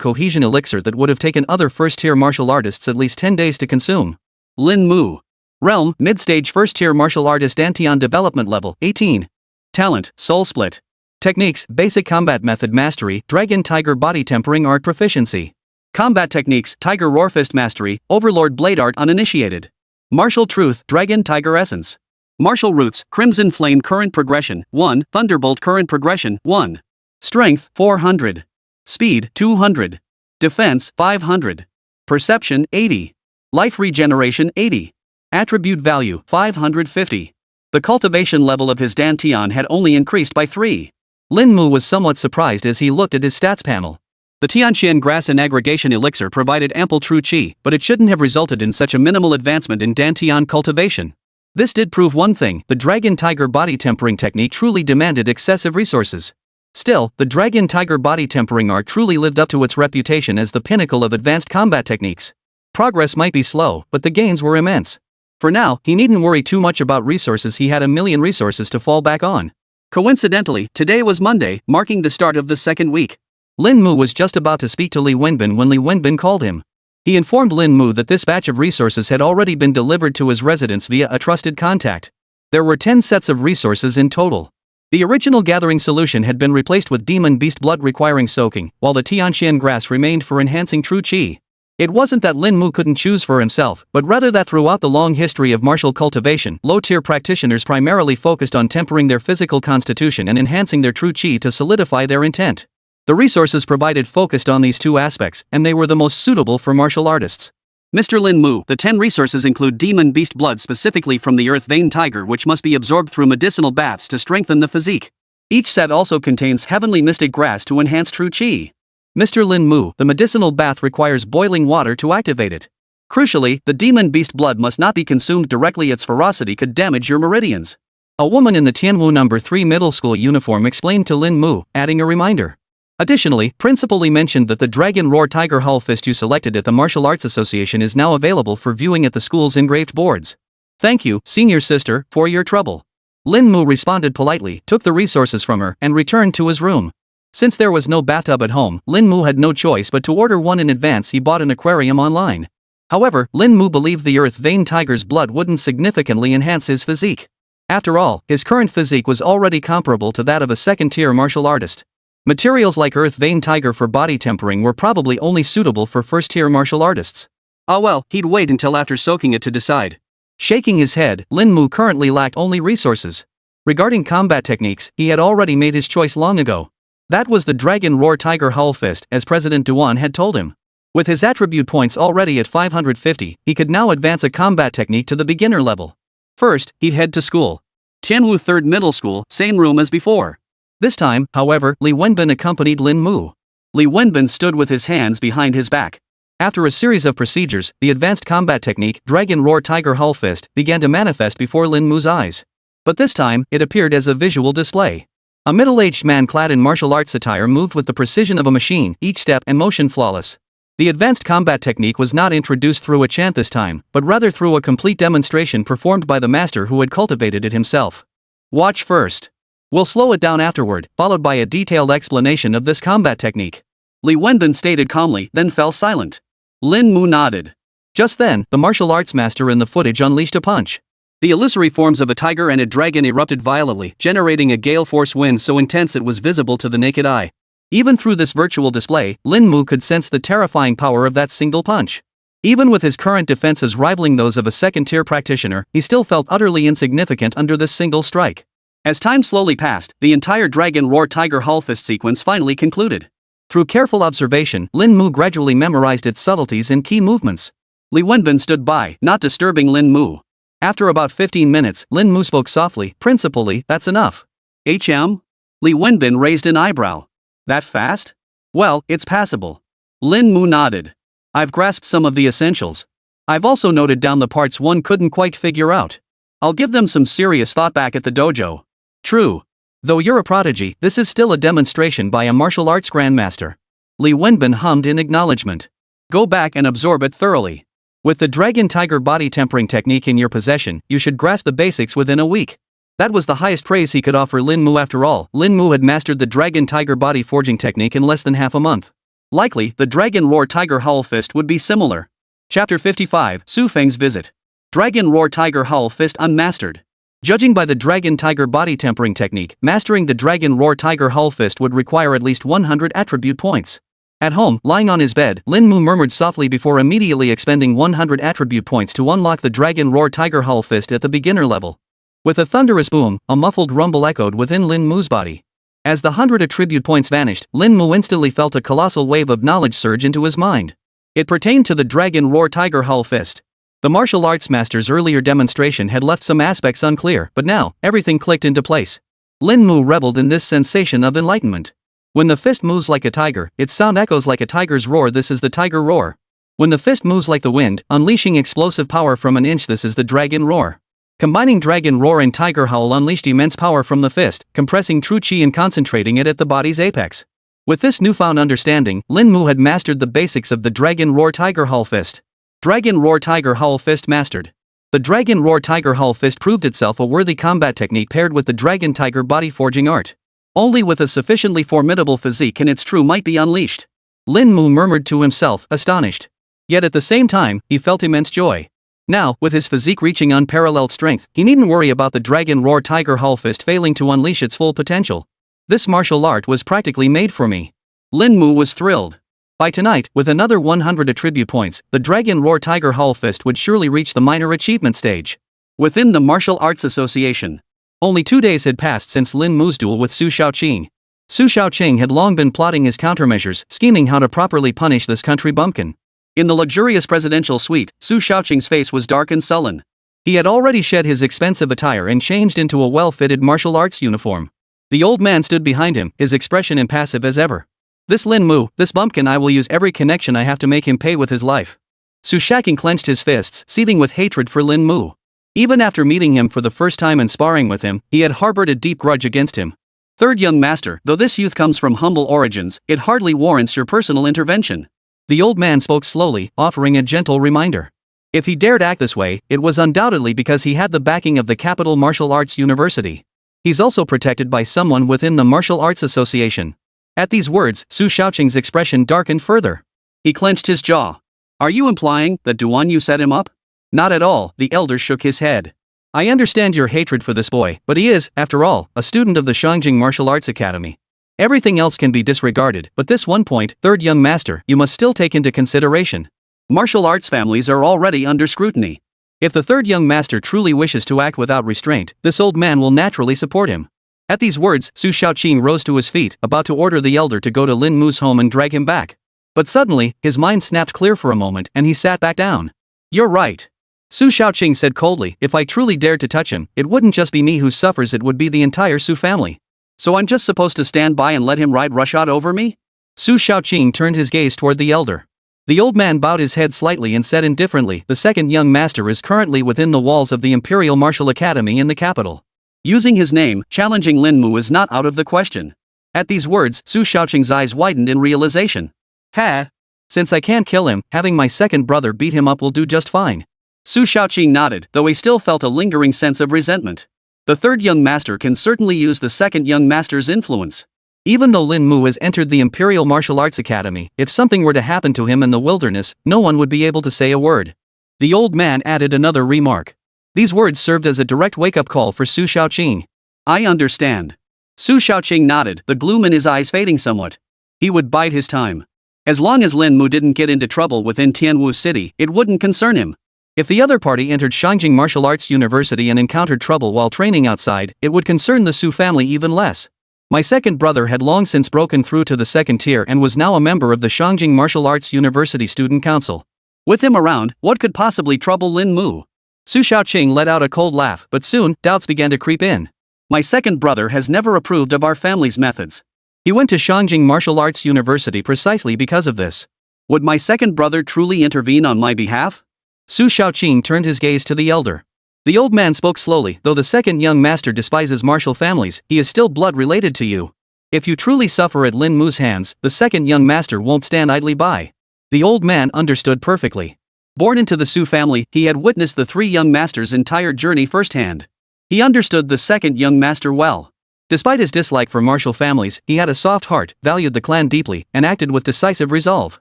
cohesion elixir that would have taken other first-tier martial artists at least 10 days to consume. Lin Mu. Realm, mid-stage first-tier martial artist, Dantian development level, 18. Talent, soul split. Techniques, basic combat method mastery, Dragon Tiger body tempering art proficiency. Combat techniques, Tiger Roar Fist mastery, Overlord blade art uninitiated. Martial truth, Dragon Tiger essence. Martial roots, Crimson Flame current progression, 1, Thunderbolt current progression, 1. Strength, 400. Speed, 200. Defense, 500. Perception, 80. Life regeneration, 80. Attribute value, 550. The cultivation level of his Dantian had only increased by 3. Lin Mu was somewhat surprised as he looked at his stats panel. The Tianxian grass and aggregation elixir provided ample true chi, but it shouldn't have resulted in such a minimal advancement in Dantian cultivation. This did prove one thing: the Dragon Tiger body tempering technique truly demanded excessive resources. Still, the Dragon Tiger body tempering art truly lived up to its reputation as the pinnacle of advanced combat techniques. Progress might be slow, but the gains were immense. For now, he needn't worry too much about resources. He had a million resources to fall back on. Coincidentally, today was Monday, marking the start of the second week. Lin Mu was just about to speak to Li Wenbin when Li Wenbin called him. He informed Lin Mu that this batch of resources had already been delivered to his residence via a trusted contact. There were 10 sets of resources in total. The original gathering solution had been replaced with demon beast blood requiring soaking, while the Tianxian grass remained for enhancing true chi. It wasn't that Lin Mu couldn't choose for himself, but rather that throughout the long history of martial cultivation, low-tier practitioners primarily focused on tempering their physical constitution and enhancing their true chi to solidify their intent. The resources provided focused on these two aspects, and they were the most suitable for martial artists. Mr. Lin Mu, the 10 resources include demon beast blood specifically from the earth vein tiger, which must be absorbed through medicinal baths to strengthen the physique. Each set also contains heavenly mystic grass to enhance true chi. Mr. Lin Mu, the medicinal bath requires boiling water to activate it. Crucially, the demon beast blood must not be consumed directly. Its ferocity could damage your meridians. A woman in the Tianwu No. 3 middle school uniform explained to Lin Mu, adding a reminder. Additionally, Principal Lee mentioned that the Dragon Roar Tiger Hull Fist you selected at the Martial Arts Association is now available for viewing at the school's engraved boards. Thank you, senior sister, for your trouble. Lin Mu responded politely, took the resources from her, and returned to his room. Since there was no bathtub at home, Lin Mu had no choice but to order one in advance. He bought an aquarium online. However, Lin Mu believed the earth vein tiger's blood wouldn't significantly enhance his physique. After all, his current physique was already comparable to that of a second-tier martial artist. Materials like earth vein tiger for body tempering were probably only suitable for first-tier martial artists. Ah well, he'd wait until after soaking it to decide. Shaking his head, Lin Mu currently lacked only resources. Regarding combat techniques, he had already made his choice long ago. That was the Dragon Roar Tiger Hull Fist, as President Duan had told him. With his attribute points already at 550, he could now advance a combat technique to the beginner level. First, he'd head to school. Tianwu 3rd Middle School, same room as before. This time, however, Li Wenbin accompanied Lin Mu. Li Wenbin stood with his hands behind his back. After a series of procedures, the advanced combat technique, Dragon Roar Tiger Hull Fist, began to manifest before Lin Mu's eyes. But this time, it appeared as a visual display. A middle-aged man clad in martial arts attire moved with the precision of a machine, each step and motion flawless. The advanced combat technique was not introduced through a chant this time, but rather through a complete demonstration performed by the master who had cultivated it himself. Watch first. We'll slow it down afterward, followed by a detailed explanation of this combat technique. Li Wenbin stated calmly, then fell silent. Lin Mu nodded. Just then, the martial arts master in the footage unleashed a punch. The illusory forms of a tiger and a dragon erupted violently, generating a gale force wind so intense it was visible to the naked eye. Even through this virtual display, Lin Mu could sense the terrifying power of that single punch. Even with his current defenses rivaling those of a second-tier practitioner, he still felt utterly insignificant under this single strike. As time slowly passed, the entire Dragon Roar Tiger Hull Fist sequence finally concluded. Through careful observation, Lin Mu gradually memorized its subtleties and key movements. Li Wenbin stood by, not disturbing Lin Mu. After about 15 minutes, Lin Mu spoke softly, "Principally, that's enough." "HM?" Li Wenbin raised an eyebrow. "That fast?" "Well, it's passable." Lin Mu nodded. "I've grasped some of the essentials. I've also noted down the parts one couldn't quite figure out. I'll give them some serious thought back at the dojo." "True. Though you're a prodigy, this is still a demonstration by a martial arts grandmaster." Li Wenbin hummed in acknowledgement. "Go back and absorb it thoroughly. With the Dragon Tiger body tempering technique in your possession, you should grasp the basics within a week." That was the highest praise he could offer Lin Mu. After all, Lin Mu had mastered the Dragon Tiger body forging technique in less than half a month. Likely, the Dragon Roar Tiger Hull Fist would be similar. Chapter 55, Su Feng's Visit. Dragon Roar Tiger Hull Fist Unmastered. Judging by the Dragon Tiger body tempering technique, mastering the Dragon Roar Tiger Hull Fist would require at least 100 attribute points. At home, lying on his bed, Lin Mu murmured softly before immediately expending 100 attribute points to unlock the Dragon Roar Tiger Hull Fist at the beginner level. With a thunderous boom, a muffled rumble echoed within Lin Mu's body. As the 100 attribute points vanished, Lin Mu instantly felt a colossal wave of knowledge surge into his mind. It pertained to the Dragon Roar Tiger Hull Fist. The martial arts master's earlier demonstration had left some aspects unclear, but now, everything clicked into place. Lin Mu reveled in this sensation of enlightenment. When the fist moves like a tiger, its sound echoes like a tiger's roar. This is the tiger roar. When the fist moves like the wind, unleashing explosive power from an inch. This is the dragon roar. Combining dragon roar and tiger howl unleashed immense power from the fist, compressing true chi and concentrating it at the body's apex. With this newfound understanding, Lin Mu had mastered the basics of the Dragon Roar Tiger Hull Fist. Dragon Roar Tiger Hull Fist mastered. The Dragon Roar Tiger Hull Fist proved itself a worthy combat technique paired with the Dragon Tiger body forging art. Only with a sufficiently formidable physique can its true might be unleashed. Lin Mu murmured to himself, astonished. Yet at the same time, he felt immense joy. Now, with his physique reaching unparalleled strength, he needn't worry about the Dragon Roar Tiger Hull Fist failing to unleash its full potential. This martial art was practically made for me. Lin Mu was thrilled. By tonight, with another 100 attribute points, the Dragon Roar Tiger Hull Fist would surely reach the minor achievement stage. Within the Martial Arts Association. Only 2 days had passed since Lin Mu's duel with Su Shaoqing. Su Shaoqing had long been plotting his countermeasures, scheming how to properly punish this country bumpkin. In the luxurious presidential suite, Su Shaoqing's face was dark and sullen. He had already shed his expensive attire and changed into a well-fitted martial arts uniform. The old man stood behind him, his expression impassive as ever. "This Lin Mu, this bumpkin, I will use every connection I have to make him pay with his life." Su Shaoqing clenched his fists, seething with hatred for Lin Mu. Even after meeting him for the first time and sparring with him, he had harbored a deep grudge against him. "Third young master, though this youth comes from humble origins, it hardly warrants your personal intervention." The old man spoke slowly, offering a gentle reminder. If he dared act this way, it was undoubtedly because he had the backing of the Capital Martial Arts University. He's also protected by someone within the Martial Arts Association. At these words, Su Shaoqing's expression darkened further. He clenched his jaw. "Are you implying that Duan Yu set him up?" "Not at all," the elder shook his head. "I understand your hatred for this boy, but he is, after all, a student of the Shangjing Martial Arts Academy. Everything else can be disregarded, but this one point, third young master, you must still take into consideration. Martial arts families are already under scrutiny. If the third young master truly wishes to act without restraint, this old man will naturally support him." At these words, Su Shaoqing rose to his feet, about to order the elder to go to Lin Mu's home and drag him back. But suddenly, his mind snapped clear for a moment and he sat back down. "You're right," Su Shaoqing said coldly. "If I truly dared to touch him, it wouldn't just be me who suffers, it would be the entire Su family. So I'm just supposed to stand by and let him ride roughshod over me?" Su Shaoqing turned his gaze toward the elder. The old man bowed his head slightly and said indifferently, "The second young master is currently within the walls of the Imperial Martial Academy in the capital. Using his name, challenging Lin Mu is not out of the question." At these words, Su Shaoqing's eyes widened in realization. "Ha! Since I can't kill him, having my second brother beat him up will do just fine. Su Shaoqing nodded, though he still felt a lingering sense of resentment. The third young master can certainly use the second young master's influence. Even though Lin Mu has entered the Imperial Martial Arts Academy, if something were to happen to him in the wilderness, no one would be able to say a word. The old man added another remark. These words served as a direct wake-up call for Su Shaoqing. I understand. Su Shaoqing nodded, the gloom in his eyes fading somewhat. He would bide his time. As long as Lin Mu didn't get into trouble within Tianwu City, it wouldn't concern him. If the other party entered Shangjing Martial Arts University and encountered trouble while training outside, it would concern the Su family even less. My second brother had long since broken through to the second tier and was now a member of the Shangjing Martial Arts University Student Council. With him around, what could possibly trouble Lin Mu? Su Shaoqing let out a cold laugh, but soon, doubts began to creep in. My second brother has never approved of our family's methods. He went to Shangjing Martial Arts University precisely because of this. Would my second brother truly intervene on my behalf? Su Shaoqing turned his gaze to the elder. The old man spoke slowly, though the second young master despises martial families, he is still blood related to you. If you truly suffer at Lin Mu's hands, the second young master won't stand idly by. The old man understood perfectly. Born into the Su family, he had witnessed the three young masters' entire journey firsthand. He understood the second young master well. Despite his dislike for martial families, he had a soft heart, valued the clan deeply, and acted with decisive resolve.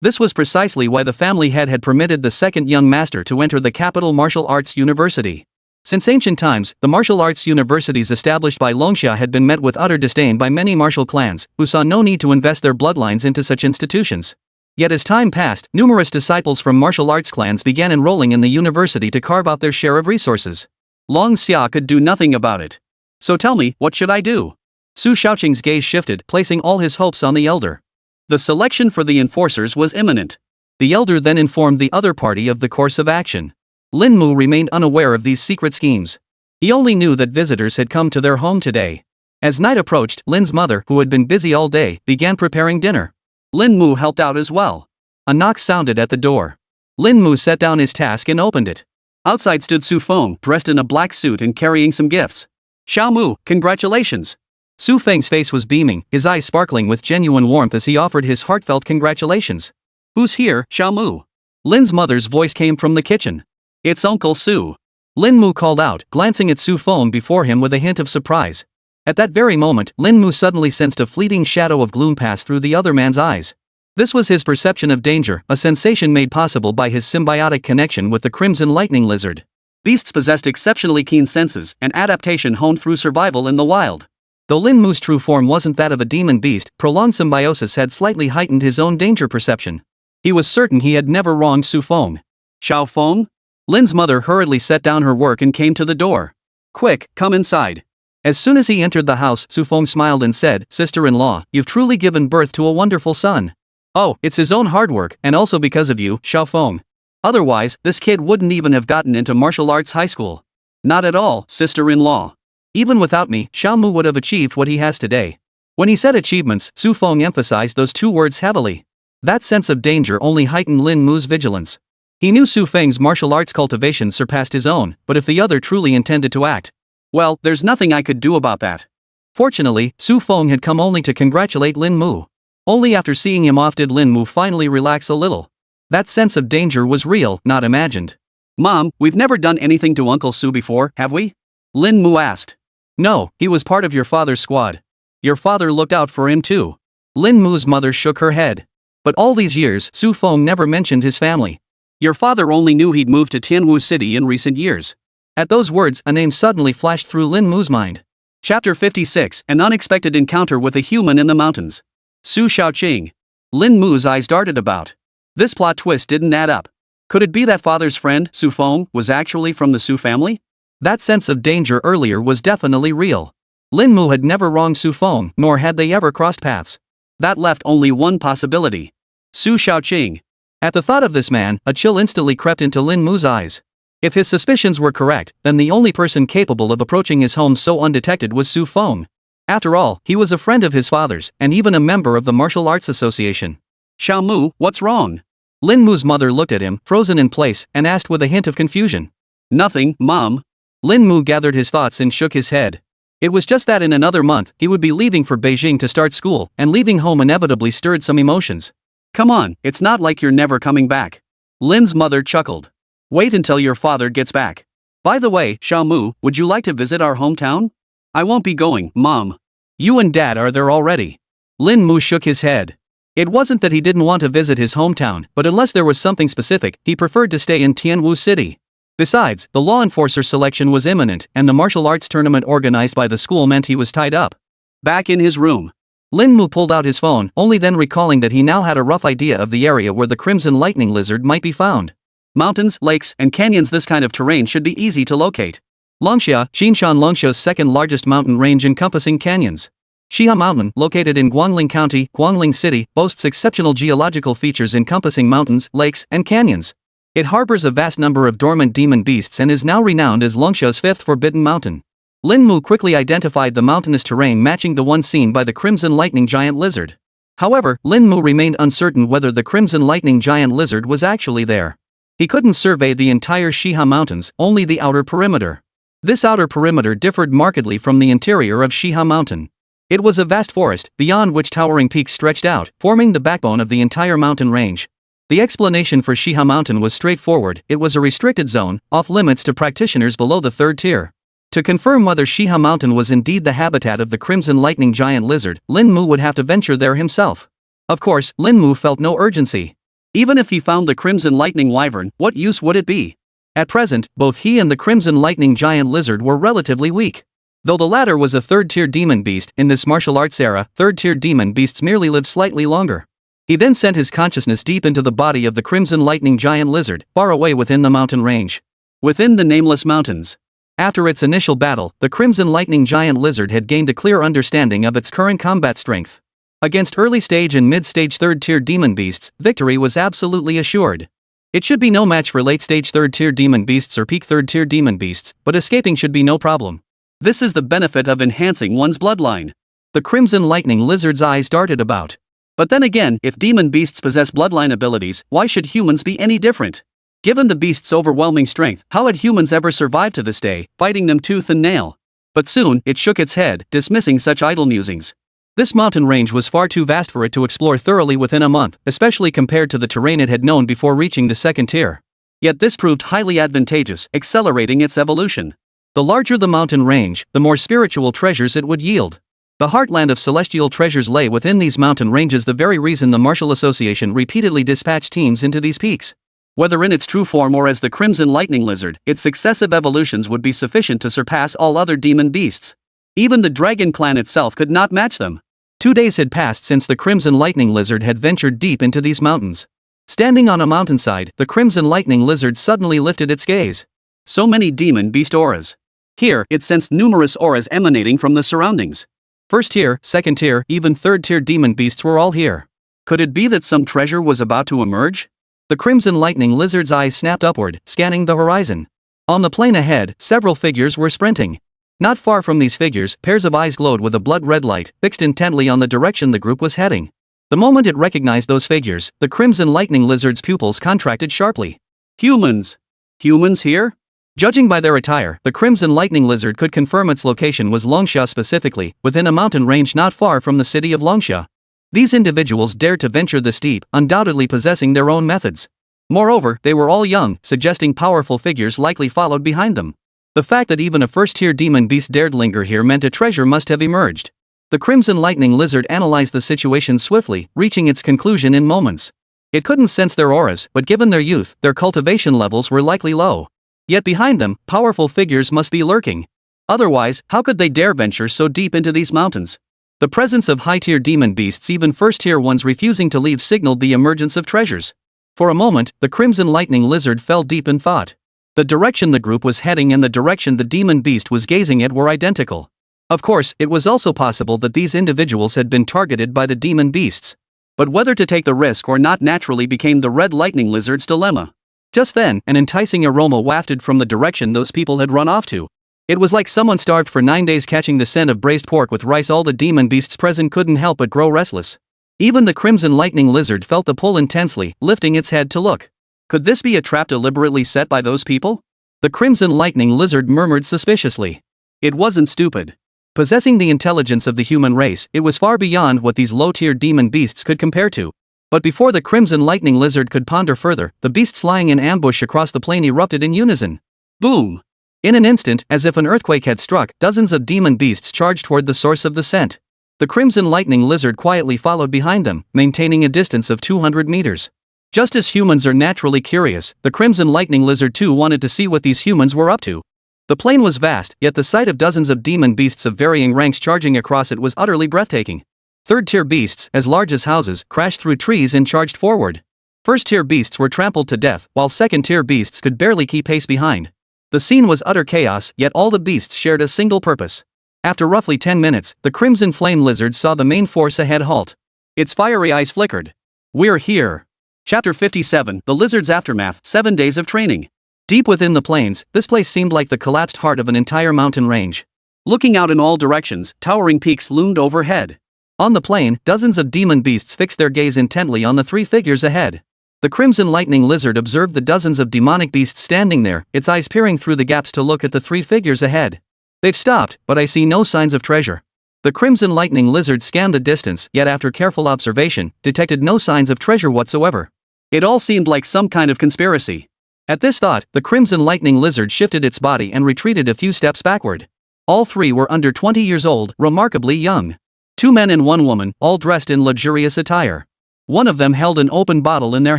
This was precisely why the family head had permitted the second young master to enter the capital martial arts university. Since ancient times, the martial arts universities established by Longxia had been met with utter disdain by many martial clans, who saw no need to invest their bloodlines into such institutions. Yet as time passed, numerous disciples from martial arts clans began enrolling in the university to carve out their share of resources. Long Xia could do nothing about it. So tell me, what should I do? Su Shaoqing's gaze shifted, placing all his hopes on the elder. The selection for the enforcers was imminent. The elder then informed the other party of the course of action. Lin Mu remained unaware of these secret schemes. He only knew that visitors had come to their home today. As night approached, Lin's mother, who had been busy all day, began preparing dinner. Lin Mu helped out as well. A knock sounded at the door. Lin Mu set down his task and opened it. Outside stood Su Feng, dressed in a black suit and carrying some gifts. Xiao Mu, congratulations. Su Feng's face was beaming, his eyes sparkling with genuine warmth as he offered his heartfelt congratulations. Who's here, Xiao Mu? Lin's mother's voice came from the kitchen. It's Uncle Su. Lin Mu called out, glancing at Su Feng before him with a hint of surprise. At that very moment, Lin Mu suddenly sensed a fleeting shadow of gloom pass through the other man's eyes. This was his perception of danger, a sensation made possible by his symbiotic connection with the Crimson Lightning Lizard. Beasts possessed exceptionally keen senses, and adaptation honed through survival in the wild. Though Lin Mu's true form wasn't that of a demon beast, prolonged symbiosis had slightly heightened his own danger perception. He was certain he had never wronged Su Feng. Xiao Feng? Lin's mother hurriedly set down her work and came to the door. Quick, come inside. As soon as he entered the house, Su Feng smiled and said, Sister-in-law, you've truly given birth to a wonderful son. Oh, it's his own hard work, and also because of you, Xiao Feng. Otherwise, this kid wouldn't even have gotten into martial arts high school. Not at all, sister-in-law. Even without me, Xiao Mu would have achieved what he has today. When he said achievements, Su Feng emphasized those two words heavily. That sense of danger only heightened Lin Mu's vigilance. He knew Su Feng's martial arts cultivation surpassed his own, but if the other truly intended to act, well, there's nothing I could do about that. Fortunately, Su Feng had come only to congratulate Lin Mu. Only after seeing him off did Lin Mu finally relax a little. That sense of danger was real, not imagined. Mom, we've never done anything to Uncle Su before, have we? Lin Mu asked. No, he was part of your father's squad. Your father looked out for him too. Lin Mu's mother shook her head. But all these years, Su Feng never mentioned his family. Your father only knew he'd moved to Tianwu City in recent years. At those words, a name suddenly flashed through Lin Mu's mind. Chapter 56, An Unexpected Encounter with a Human in the Mountains. Su Shaoqing. Lin Mu's eyes darted about. This plot twist didn't add up. Could it be that father's friend, Su Feng, was actually from the Su family? That sense of danger earlier was definitely real. Lin Mu had never wronged Su Feng, nor had they ever crossed paths. That left only one possibility. Su Shaoqing. At the thought of this man, a chill instantly crept into Lin Mu's eyes. If his suspicions were correct, then the only person capable of approaching his home so undetected was Su Feng. After all, he was a friend of his father's, and even a member of the Martial Arts Association. Xiao Mu, what's wrong? Lin Mu's mother looked at him, frozen in place, and asked with a hint of confusion. Nothing, Mom. Lin Mu gathered his thoughts and shook his head. It was just that in another month, he would be leaving for Beijing to start school, and leaving home inevitably stirred some emotions. Come on, it's not like you're never coming back. Lin's mother chuckled. Wait until your father gets back. By the way, Mu, would you like to visit our hometown? I won't be going, Mom. You and Dad are there already. Lin Mu shook his head. It wasn't that he didn't want to visit his hometown, but unless there was something specific, he preferred to stay in Tianwu City. Besides, the law enforcer selection was imminent, and the martial arts tournament organized by the school meant he was tied up. Back in his room, Lin Mu pulled out his phone, only then recalling that he now had a rough idea of the area where the Crimson Lightning Lizard might be found. Mountains, lakes, and canyons. This kind of terrain should be easy to locate. Longxia, Xinshan Longsha's second largest mountain range encompassing canyons. Xia Mountain, located in Guangling County, Guangling City, boasts exceptional geological features encompassing mountains, lakes, and canyons. It harbors a vast number of dormant demon beasts and is now renowned as Longxia's fifth forbidden mountain. Lin Mu quickly identified the mountainous terrain matching the one seen by the Crimson Lightning Giant Lizard. However, Lin Mu remained uncertain whether the Crimson Lightning Giant Lizard was actually there. He couldn't survey the entire Xia Mountains, only the outer perimeter. This outer perimeter differed markedly from the interior of Xia Mountain. It was a vast forest, beyond which towering peaks stretched out, forming the backbone of the entire mountain range. The explanation for Xia Mountain was straightforward: it was a restricted zone, off-limits to practitioners below the third tier. To confirm whether Xia Mountain was indeed the habitat of the Crimson Lightning Giant Lizard, Lin Mu would have to venture there himself. Of course, Lin Mu felt no urgency. Even if he found the Crimson Lightning Wyvern, what use would it be? At present, both he and the Crimson Lightning Giant Lizard were relatively weak. Though the latter was a third-tier demon beast, in this martial arts era, third-tier demon beasts merely live slightly longer. He then sent his consciousness deep into the body of the Crimson Lightning Giant Lizard, far away within the mountain range. Within the Nameless Mountains. After its initial battle, the Crimson Lightning Giant Lizard had gained a clear understanding of its current combat strength. Against early-stage and mid-stage third-tier demon beasts, victory was absolutely assured. It should be no match for late-stage third-tier demon beasts or peak third-tier demon beasts, but escaping should be no problem. This is the benefit of enhancing one's bloodline. The Crimson Lightning Lizard's eyes darted about. But then again, if demon beasts possess bloodline abilities, why should humans be any different? Given the beast's overwhelming strength, how had humans ever survived to this day, fighting them tooth and nail? But soon, it shook its head, dismissing such idle musings. This mountain range was far too vast for it to explore thoroughly within a month, especially compared to the terrain it had known before reaching the second tier. Yet this proved highly advantageous, accelerating its evolution. The larger the mountain range, the more spiritual treasures it would yield. The heartland of celestial treasures lay within these mountain ranges, the very reason the Martial Association repeatedly dispatched teams into these peaks. Whether in its true form or as the Crimson Lightning Lizard, its successive evolutions would be sufficient to surpass all other demon beasts. Even the Dragon Clan itself could not match them. 2 days had passed since the Crimson Lightning Lizard had ventured deep into these mountains. Standing on a mountainside, the Crimson Lightning Lizard suddenly lifted its gaze. So many demon beast auras. Here, it sensed numerous auras emanating from the surroundings. First tier, second tier, even third tier demon beasts were all here. Could it be that some treasure was about to emerge? The Crimson Lightning Lizard's eyes snapped upward, scanning the horizon. On the plain ahead, several figures were sprinting. Not far from these figures, pairs of eyes glowed with a blood-red light, fixed intently on the direction the group was heading. The moment it recognized those figures, the Crimson Lightning Lizard's pupils contracted sharply. Humans! Humans here? Judging by their attire, the Crimson Lightning Lizard could confirm its location was Longxia, specifically, within a mountain range not far from the city of Longxia. These individuals dared to venture this deep, undoubtedly possessing their own methods. Moreover, they were all young, suggesting powerful figures likely followed behind them. The fact that even a first-tier demon beast dared linger here meant a treasure must have emerged. The Crimson Lightning Lizard analyzed the situation swiftly, reaching its conclusion in moments. It couldn't sense their auras, but given their youth, their cultivation levels were likely low. Yet behind them, powerful figures must be lurking. Otherwise, how could they dare venture so deep into these mountains? The presence of high-tier demon beasts, even first-tier ones refusing to leave, signaled the emergence of treasures. For a moment, the Crimson Lightning Lizard fell deep in thought. The direction the group was heading and the direction the demon beast was gazing at were identical. Of course, it was also possible that these individuals had been targeted by the demon beasts. But whether to take the risk or not naturally became the Red Lightning Lizard's dilemma. Just then, an enticing aroma wafted from the direction those people had run off to. It was like someone starved for 9 days catching the scent of braised pork with rice. All the demon beasts present couldn't help but grow restless. Even the Crimson Lightning Lizard felt the pull intensely, lifting its head to look. Could this be a trap deliberately set by those people? The Crimson Lightning Lizard murmured suspiciously. It wasn't stupid. Possessing the intelligence of the human race, it was far beyond what these low-tier demon beasts could compare to. But before the Crimson Lightning Lizard could ponder further, the beasts lying in ambush across the plain erupted in unison. Boom! In an instant, as if an earthquake had struck, dozens of demon beasts charged toward the source of the scent. The Crimson Lightning Lizard quietly followed behind them, maintaining a distance of 200 meters. Just as humans are naturally curious, the Crimson Lightning Lizard too wanted to see what these humans were up to. The plain was vast, yet the sight of dozens of demon beasts of varying ranks charging across it was utterly breathtaking. Third-tier beasts, as large as houses, crashed through trees and charged forward. First-tier beasts were trampled to death, while second-tier beasts could barely keep pace behind. The scene was utter chaos, yet all the beasts shared a single purpose. After roughly 10 minutes, the Crimson Flame Lizard saw the main force ahead halt. Its fiery eyes flickered. We're here. Chapter 57, The Lizard's Aftermath, 7 Days of Training. Deep within the plains, this place seemed like the collapsed heart of an entire mountain range. Looking out in all directions, towering peaks loomed overhead. On the plain, dozens of demon beasts fixed their gaze intently on the three figures ahead. The Crimson Lightning Lizard observed the dozens of demonic beasts standing there, its eyes peering through the gaps to look at the three figures ahead. They've stopped, but I see no signs of treasure. The Crimson Lightning Lizard scanned the distance, yet after careful observation, detected no signs of treasure whatsoever. It all seemed like some kind of conspiracy. At this thought, the Crimson Lightning Lizard shifted its body and retreated a few steps backward. All three were under 20 years old, remarkably young. 2 men and 1 woman, all dressed in luxurious attire. One of them held an open bottle in their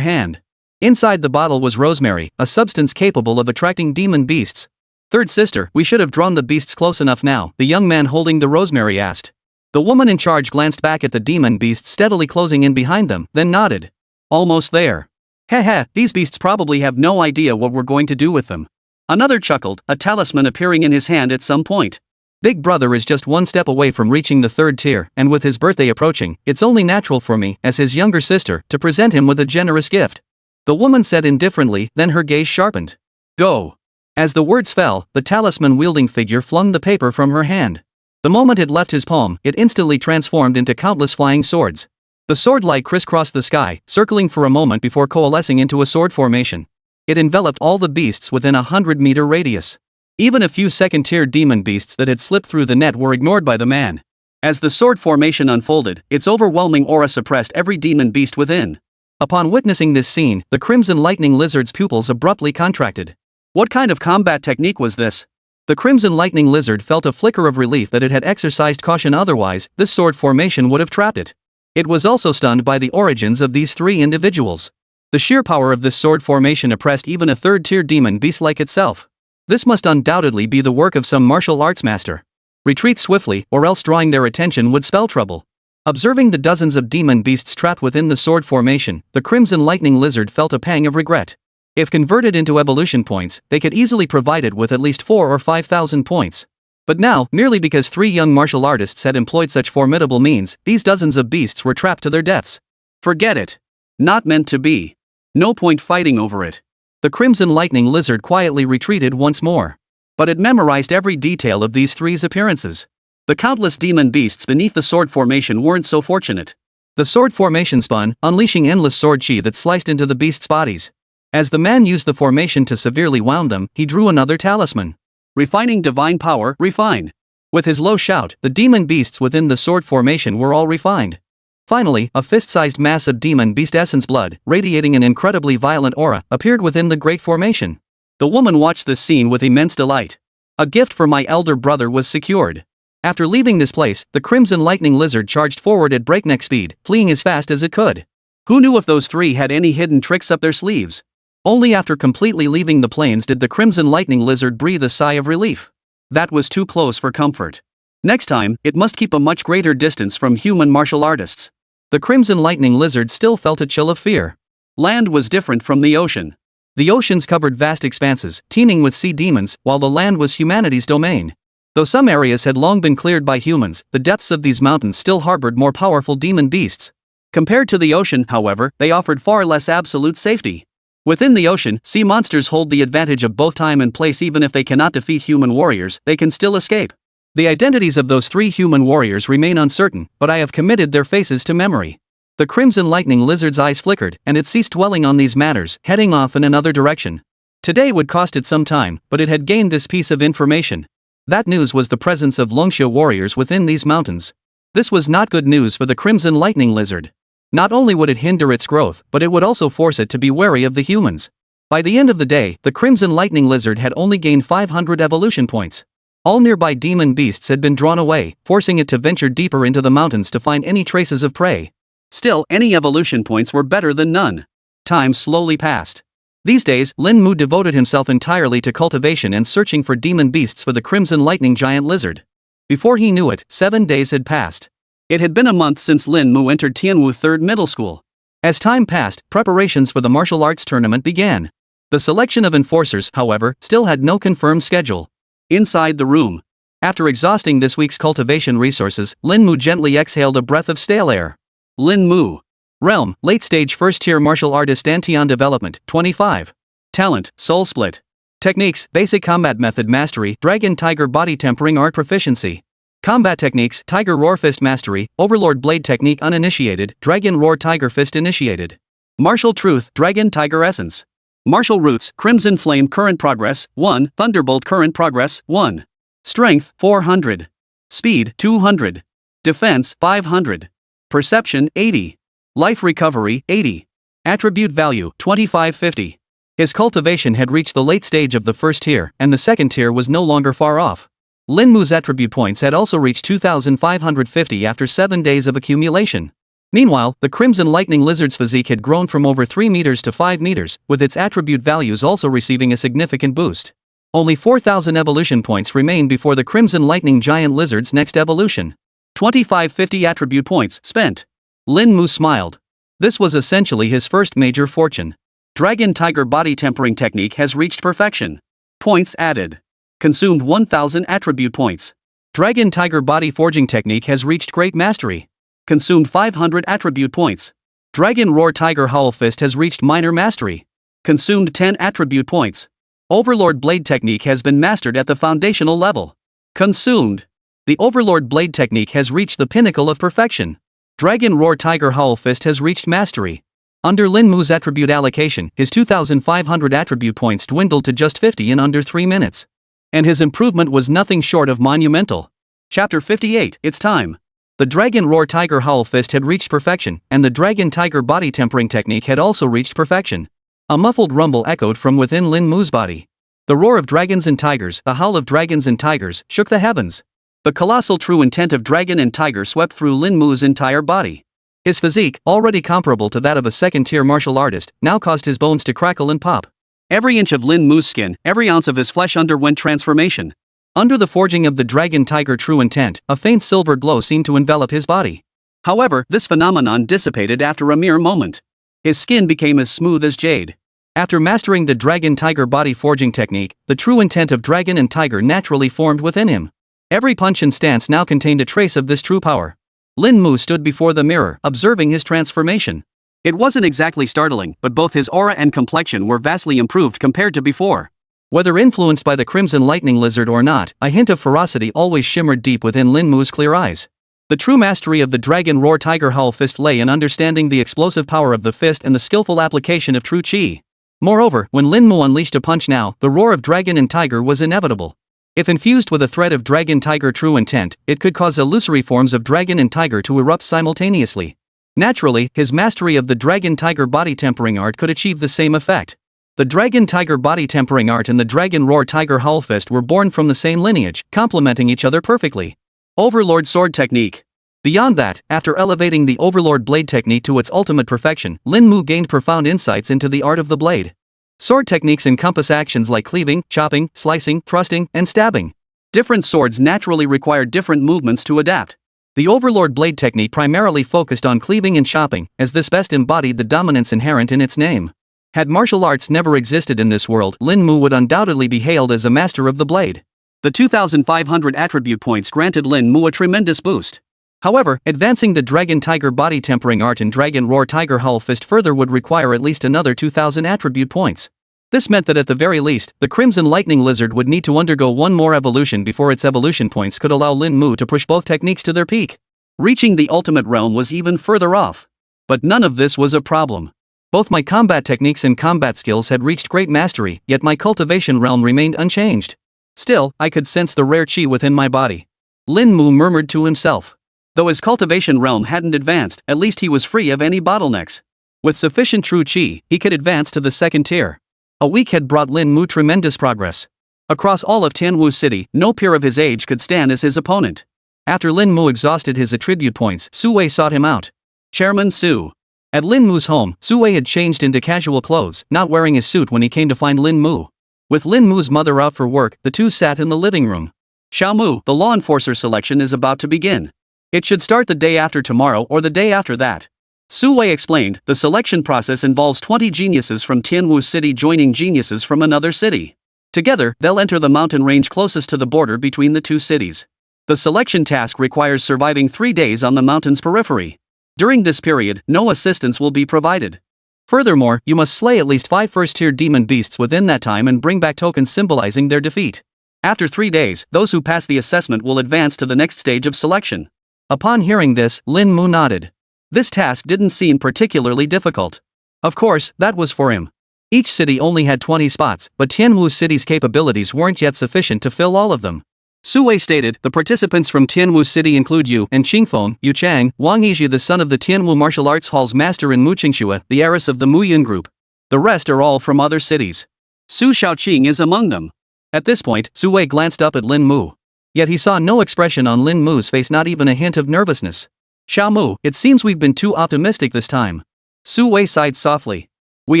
hand. Inside the bottle was rosemary, a substance capable of attracting demon beasts. Third sister, we should have drawn the beasts close enough now, the young man holding the rosemary asked. The woman in charge glanced back at the demon beasts steadily closing in behind them, then nodded. Almost there. Heh, these beasts probably have no idea what we're going to do with them. Another chuckled, a talisman appearing in his hand at some point. Big brother is just 1 step away from reaching the 3rd tier, and with his birthday approaching, it's only natural for me, as his younger sister, to present him with a generous gift. The woman said indifferently, then her gaze sharpened. Go. As the words fell, the talisman-wielding figure flung the paper from her hand. The moment it left his palm, it instantly transformed into countless flying swords. The sword-like crisscrossed the sky, circling for a moment before coalescing into a sword formation. It enveloped all the beasts within a 100-meter radius. Even a few second-tier demon beasts that had slipped through the net were ignored by the man. As the sword formation unfolded, its overwhelming aura suppressed every demon beast within. Upon witnessing this scene, the Crimson Lightning Lizard's pupils abruptly contracted. What kind of combat technique was this? The Crimson Lightning Lizard felt a flicker of relief that it had exercised caution, otherwise, this sword formation would have trapped it. It was also stunned by the origins of these 3 individuals. The sheer power of this sword formation oppressed even a 3rd-tier demon beast like itself. This must undoubtedly be the work of some martial arts master. Retreat swiftly, or else drawing their attention would spell trouble. Observing the dozens of demon beasts trapped within the sword formation, the Crimson Lightning Lizard felt a pang of regret. If converted into evolution points, they could easily provide it with at least 4,000 or 5,000 points. But now, merely because 3 young martial artists had employed such formidable means, these dozens of beasts were trapped to their deaths. Forget it. Not meant to be. No point fighting over it. The Crimson Lightning Lizard quietly retreated once more. But it memorized every detail of these 3's appearances. The countless demon beasts beneath the sword formation weren't so fortunate. The sword formation spun, unleashing endless sword chi that sliced into the beasts' bodies. As the man used the formation to severely wound them, he drew another talisman. Refining divine power, refine. With his low shout, the demon beasts within the sword formation were all refined. Finally, a fist-sized mass of demon beast essence blood, radiating an incredibly violent aura, appeared within the great formation. The woman watched this scene with immense delight. A gift for my elder brother was secured. After leaving this place, the Crimson Lightning Lizard charged forward at breakneck speed, fleeing as fast as it could. Who knew if those 3 had any hidden tricks up their sleeves? Only after completely leaving the plains did the Crimson Lightning Lizard breathe a sigh of relief. That was too close for comfort. Next time, it must keep a much greater distance from human martial artists. The Crimson Lightning Lizard still felt a chill of fear. Land was different from the ocean. The oceans covered vast expanses, teeming with sea demons, while the land was humanity's domain. Though some areas had long been cleared by humans, the depths of these mountains still harbored more powerful demon beasts. Compared to the ocean, however, they offered far less absolute safety. Within the ocean, sea monsters hold the advantage of both time and place. Even if they cannot defeat human warriors, they can still escape. The identities of those 3 human warriors remain uncertain, but I have committed their faces to memory. The Crimson Lightning Lizard's eyes flickered, and it ceased dwelling on these matters, heading off in another direction. Today would cost it some time, but it had gained this piece of information. That news was the presence of Longsha warriors within these mountains. This was not good news for the Crimson Lightning Lizard. Not only would it hinder its growth, but it would also force it to be wary of the humans. By the end of the day, the Crimson Lightning Lizard had only gained 500 evolution points. All nearby demon beasts had been drawn away, forcing it to venture deeper into the mountains to find any traces of prey. Still, any evolution points were better than none. Time slowly passed. These days, Lin Mu devoted himself entirely to cultivation and searching for demon beasts for the Crimson Lightning Giant Lizard. Before he knew it, 7 days had passed. It had been a month since Lin Mu entered Tianwu 3rd Middle School. As time passed, preparations for the martial arts tournament began. The selection of enforcers, however, still had no confirmed schedule. Inside the room. After exhausting this week's cultivation resources, Lin Mu gently exhaled a breath of stale air. Lin Mu. Realm, late stage first tier martial artist Dantian development, 25. Talent, soul split. Techniques, basic combat method mastery, dragon tiger body tempering art proficiency. Combat techniques, tiger roar fist mastery, overlord blade technique uninitiated, dragon roar tiger fist initiated. Martial truth, dragon tiger essence. Martial roots, crimson flame current progress, 1, thunderbolt current progress, 1. Strength, 400. Speed, 200. Defense, 500. Perception, 80. Life recovery, 80. Attribute value, 2550. His cultivation had reached the late stage of the first tier, and the second tier was no longer far off. Lin Mu's attribute points had also reached 2,550 after 7 days of accumulation. Meanwhile, the Crimson Lightning Lizard's physique had grown from over 3 meters to 5 meters, with its attribute values also receiving a significant boost. Only 4,000 evolution points remained before the Crimson Lightning Giant Lizard's next evolution. 2550 attribute points spent. Lin Mu smiled. This was essentially his first major fortune. Dragon Tiger Body Tempering Technique has reached perfection. Points added. Consumed 1,000 attribute points. Dragon Tiger Body Forging Technique has reached great mastery. Consumed 500 attribute points. Dragon Roar Tiger Howl Fist has reached minor mastery. Consumed 10 attribute points. Overlord Blade Technique has been mastered at the foundational level. Consumed. The Overlord Blade Technique has reached the pinnacle of perfection. Dragon Roar Tiger Howl Fist has reached mastery. Under Lin Mu's attribute allocation, his 2,500 attribute points dwindled to just 50 in under 3 minutes. And his improvement was nothing short of monumental. Chapter 58, It's Time. The Dragon Roar Tiger Howl Fist had reached perfection, and the Dragon Tiger Body Tempering Technique had also reached perfection. A muffled rumble echoed from within Lin Mu's body. The roar of dragons and tigers, the howl of dragons and tigers, shook the heavens. The colossal true intent of dragon and tiger swept through Lin Mu's entire body. His physique, already comparable to that of a second-tier martial artist, now caused his bones to crackle and pop. Every inch of Lin Mu's skin, every ounce of his flesh underwent transformation. Under the forging of the Dragon Tiger True Intent, a faint silver glow seemed to envelop his body. However, this phenomenon dissipated after a mere moment. His skin became as smooth as jade. After mastering the Dragon Tiger Body Forging Technique, the true intent of dragon and tiger naturally formed within him. Every punch and stance now contained a trace of this true power. Lin Mu stood before the mirror, observing his transformation. It wasn't exactly startling, but both his aura and complexion were vastly improved compared to before. Whether influenced by the Crimson Lightning Lizard or not, a hint of ferocity always shimmered deep within Lin Mu's clear eyes. The true mastery of the Dragon Roar Tiger Howl Fist lay in understanding the explosive power of the fist and the skillful application of true chi. Moreover, when Lin Mu unleashed a punch now, the roar of dragon and tiger was inevitable. If infused with a thread of Dragon Tiger True Intent, it could cause illusory forms of dragon and tiger to erupt simultaneously. Naturally, his mastery of the Dragon Tiger Body Tempering Art could achieve the same effect. The Dragon Tiger Body Tempering Art and the Dragon Roar Tiger Howl Fist were born from the same lineage, complementing each other perfectly. Overlord Sword Technique. Beyond that, after elevating the Overlord Blade Technique to its ultimate perfection, Lin Mu gained profound insights into the art of the blade. Sword techniques encompass actions like cleaving, chopping, slicing, thrusting, and stabbing. Different swords naturally require different movements to adapt. The Overlord Blade Technique primarily focused on cleaving and chopping, as this best embodied the dominance inherent in its name. Had martial arts never existed in this world, Lin Mu would undoubtedly be hailed as a master of the blade. The 2,500 attribute points granted Lin Mu a tremendous boost. However, advancing the Dragon Tiger Body Tempering Art and Dragon Roar Tiger Howl Fist further would require at least another 2,000 attribute points. This meant that at the very least, the Crimson Lightning Lizard would need to undergo one more evolution before its evolution points could allow Lin Mu to push both techniques to their peak. Reaching the ultimate realm was even further off. But none of this was a problem. Both my combat techniques and combat skills had reached great mastery, yet my cultivation realm remained unchanged. Still, I could sense the rare chi within my body. Lin Mu murmured to himself. Though his cultivation realm hadn't advanced, at least he was free of any bottlenecks. With sufficient true chi, he could advance to the second tier. A week had brought Lin Mu tremendous progress. Across all of Tianwu City, no peer of his age could stand as his opponent. After Lin Mu exhausted his attribute points, Su Wei sought him out. Chairman Su. At Lin Mu's home, Su Wei had changed into casual clothes, not wearing his suit when he came to find Lin Mu. With Lin Mu's mother out for work, the two sat in the living room. Xiao Mu, the law enforcer selection is about to begin. It should start the day after tomorrow or the day after that. Su Wei explained, the selection process involves 20 geniuses from Tianwu City joining geniuses from another city. Together, they'll enter the mountain range closest to the border between the two cities. The selection task requires surviving 3 days on the mountain's periphery. During this period, no assistance will be provided. Furthermore, you must slay at least 5 first-tier demon beasts within that time and bring back tokens symbolizing their defeat. After 3 days, those who pass the assessment will advance to the next stage of selection. Upon hearing this, Lin Mu nodded. This task didn't seem particularly difficult. Of course, that was for him. Each city only had 20 spots, but Tianwu City's capabilities weren't yet sufficient to fill all of them. Su Wei stated, the participants from Tianwu City include Yu and Qingfeng, Yu Chang, Wang Yizhi, the son of the Tianwu Martial Arts Hall's master, and Mu Qingxue, the heiress of the Mu Yun group. The rest are all from other cities. Su Xiaoqing is among them. At this point, Su Wei glanced up at Lin Mu. Yet he saw no expression on Lin Mu's face, not even a hint of nervousness. Xiao Mu, it seems we've been too optimistic this time. Su Wei sighed softly. We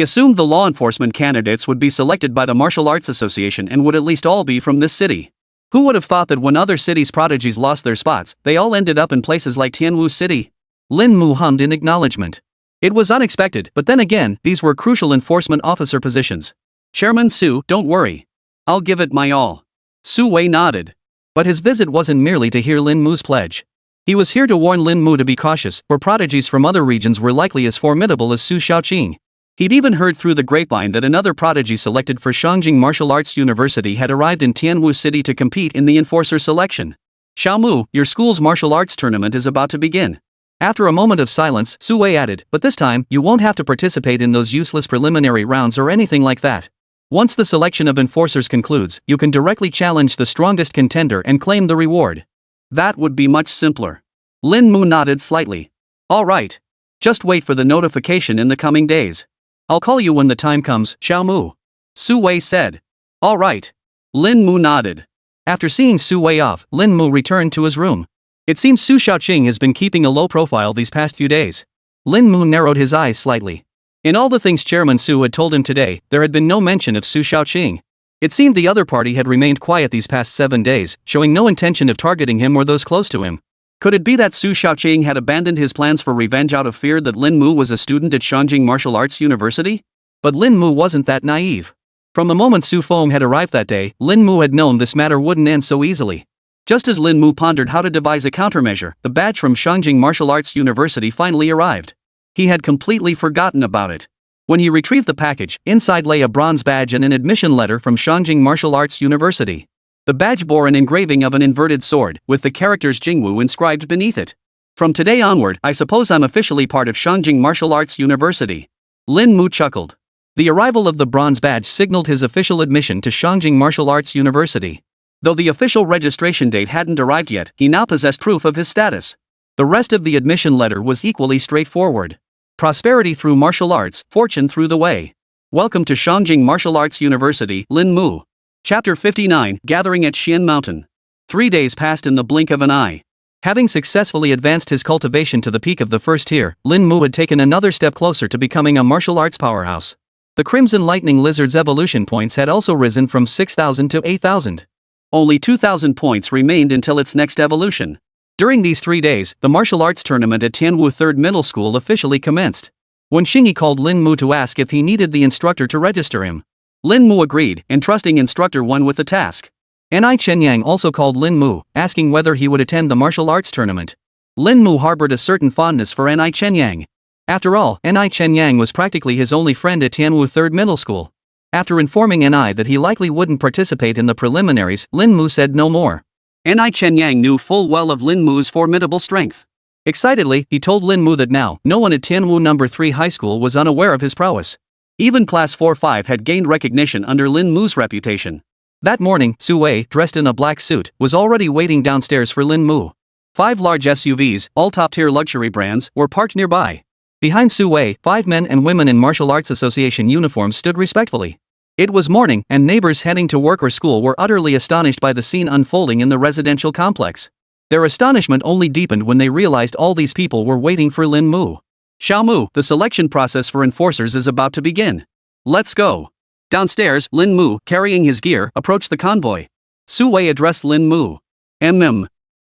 assumed the law enforcement candidates would be selected by the Martial Arts Association and would at least all be from this city. Who would have thought that when other cities' prodigies lost their spots, they all ended up in places like Tianwu City? Lin Mu hummed in acknowledgement. It was unexpected, but then again, these were crucial enforcement officer positions. Chairman Su, don't worry. I'll give it my all. Su Wei nodded. But his visit wasn't merely to hear Lin Mu's pledge. He was here to warn Lin Mu to be cautious, for prodigies from other regions were likely as formidable as Su Xiaoqing. He'd even heard through the grapevine that another prodigy selected for Shangjing Martial Arts University had arrived in Tianwu City to compete in the enforcer selection. Xiao Mu, your school's martial arts tournament is about to begin. After a moment of silence, Su Wei added, but this time, you won't have to participate in those useless preliminary rounds or anything like that. Once the selection of enforcers concludes, you can directly challenge the strongest contender and claim the reward. That would be much simpler. Lin Mu nodded slightly. All right. Just wait for the notification in the coming days. I'll call you when the time comes, Xiao Mu. Su Wei said. All right. Lin Mu nodded. After seeing Su Wei off, Lin Mu returned to his room. It seems Su Xiaoqing has been keeping a low profile these past few days. Lin Mu narrowed his eyes slightly. In all the things Chairman Su had told him today, there had been no mention of Su Xiaoqing. It seemed the other party had remained quiet these past 7 days, showing no intention of targeting him or those close to him. Could it be that Su Xiaoqing had abandoned his plans for revenge out of fear that Lin Mu was a student at Shangjing Martial Arts University? But Lin Mu wasn't that naive. From the moment Su Feng had arrived that day, Lin Mu had known this matter wouldn't end so easily. Just as Lin Mu pondered how to devise a countermeasure, the badge from Shangjing Martial Arts University finally arrived. He had completely forgotten about it. When he retrieved the package, inside lay a bronze badge and an admission letter from Shangjing Martial Arts University. The badge bore an engraving of an inverted sword, with the characters Jingwu inscribed beneath it. From today onward, I suppose I'm officially part of Shangjing Martial Arts University. Lin Mu chuckled. The arrival of the bronze badge signaled his official admission to Shangjing Martial Arts University. Though the official registration date hadn't arrived yet, he now possessed proof of his status. The rest of the admission letter was equally straightforward. Prosperity through martial arts, fortune through the way. Welcome to Shangjing Martial Arts University, Lin Mu. Chapter 59, Gathering at Xian Mountain. 3 days passed in the blink of an eye. Having successfully advanced his cultivation to the peak of the first tier, Lin Mu had taken another step closer to becoming a martial arts powerhouse. The Crimson Lightning Lizard's evolution points had also risen from 6,000 to 8,000. Only 2,000 points remained until its next evolution. During these 3 days, the martial arts tournament at Tianwu 3rd Middle School officially commenced. When Xingyi called Lin Mu to ask if he needed the instructor to register him, Lin Mu agreed, entrusting instructor 1 with the task. Ni Chenyang also called Lin Mu, asking whether he would attend the martial arts tournament. Lin Mu harbored a certain fondness for Ni Chenyang. After all, Ni Chenyang was practically his only friend at Tianwu 3rd Middle School. After informing Ni that he likely wouldn't participate in the preliminaries, Lin Mu said no more. Ni Chenyang knew full well of Lin Mu's formidable strength. Excitedly, he told Lin Mu that now, no one at Tianwu No. 3 High School was unaware of his prowess. Even Class 4-5 had gained recognition under Lin Mu's reputation. That morning, Su Wei, dressed in a black suit, was already waiting downstairs for Lin Mu. 5 large SUVs, all top-tier luxury brands, were parked nearby. Behind Su Wei, 5 men and women in martial arts association uniforms stood respectfully. It was morning, and neighbors heading to work or school were utterly astonished by the scene unfolding in the residential complex. Their astonishment only deepened when they realized all these people were waiting for Lin Mu. Xiao Mu, the selection process for enforcers is about to begin. Let's go. Downstairs, Lin Mu, carrying his gear, approached the convoy. Su Wei addressed Lin Mu.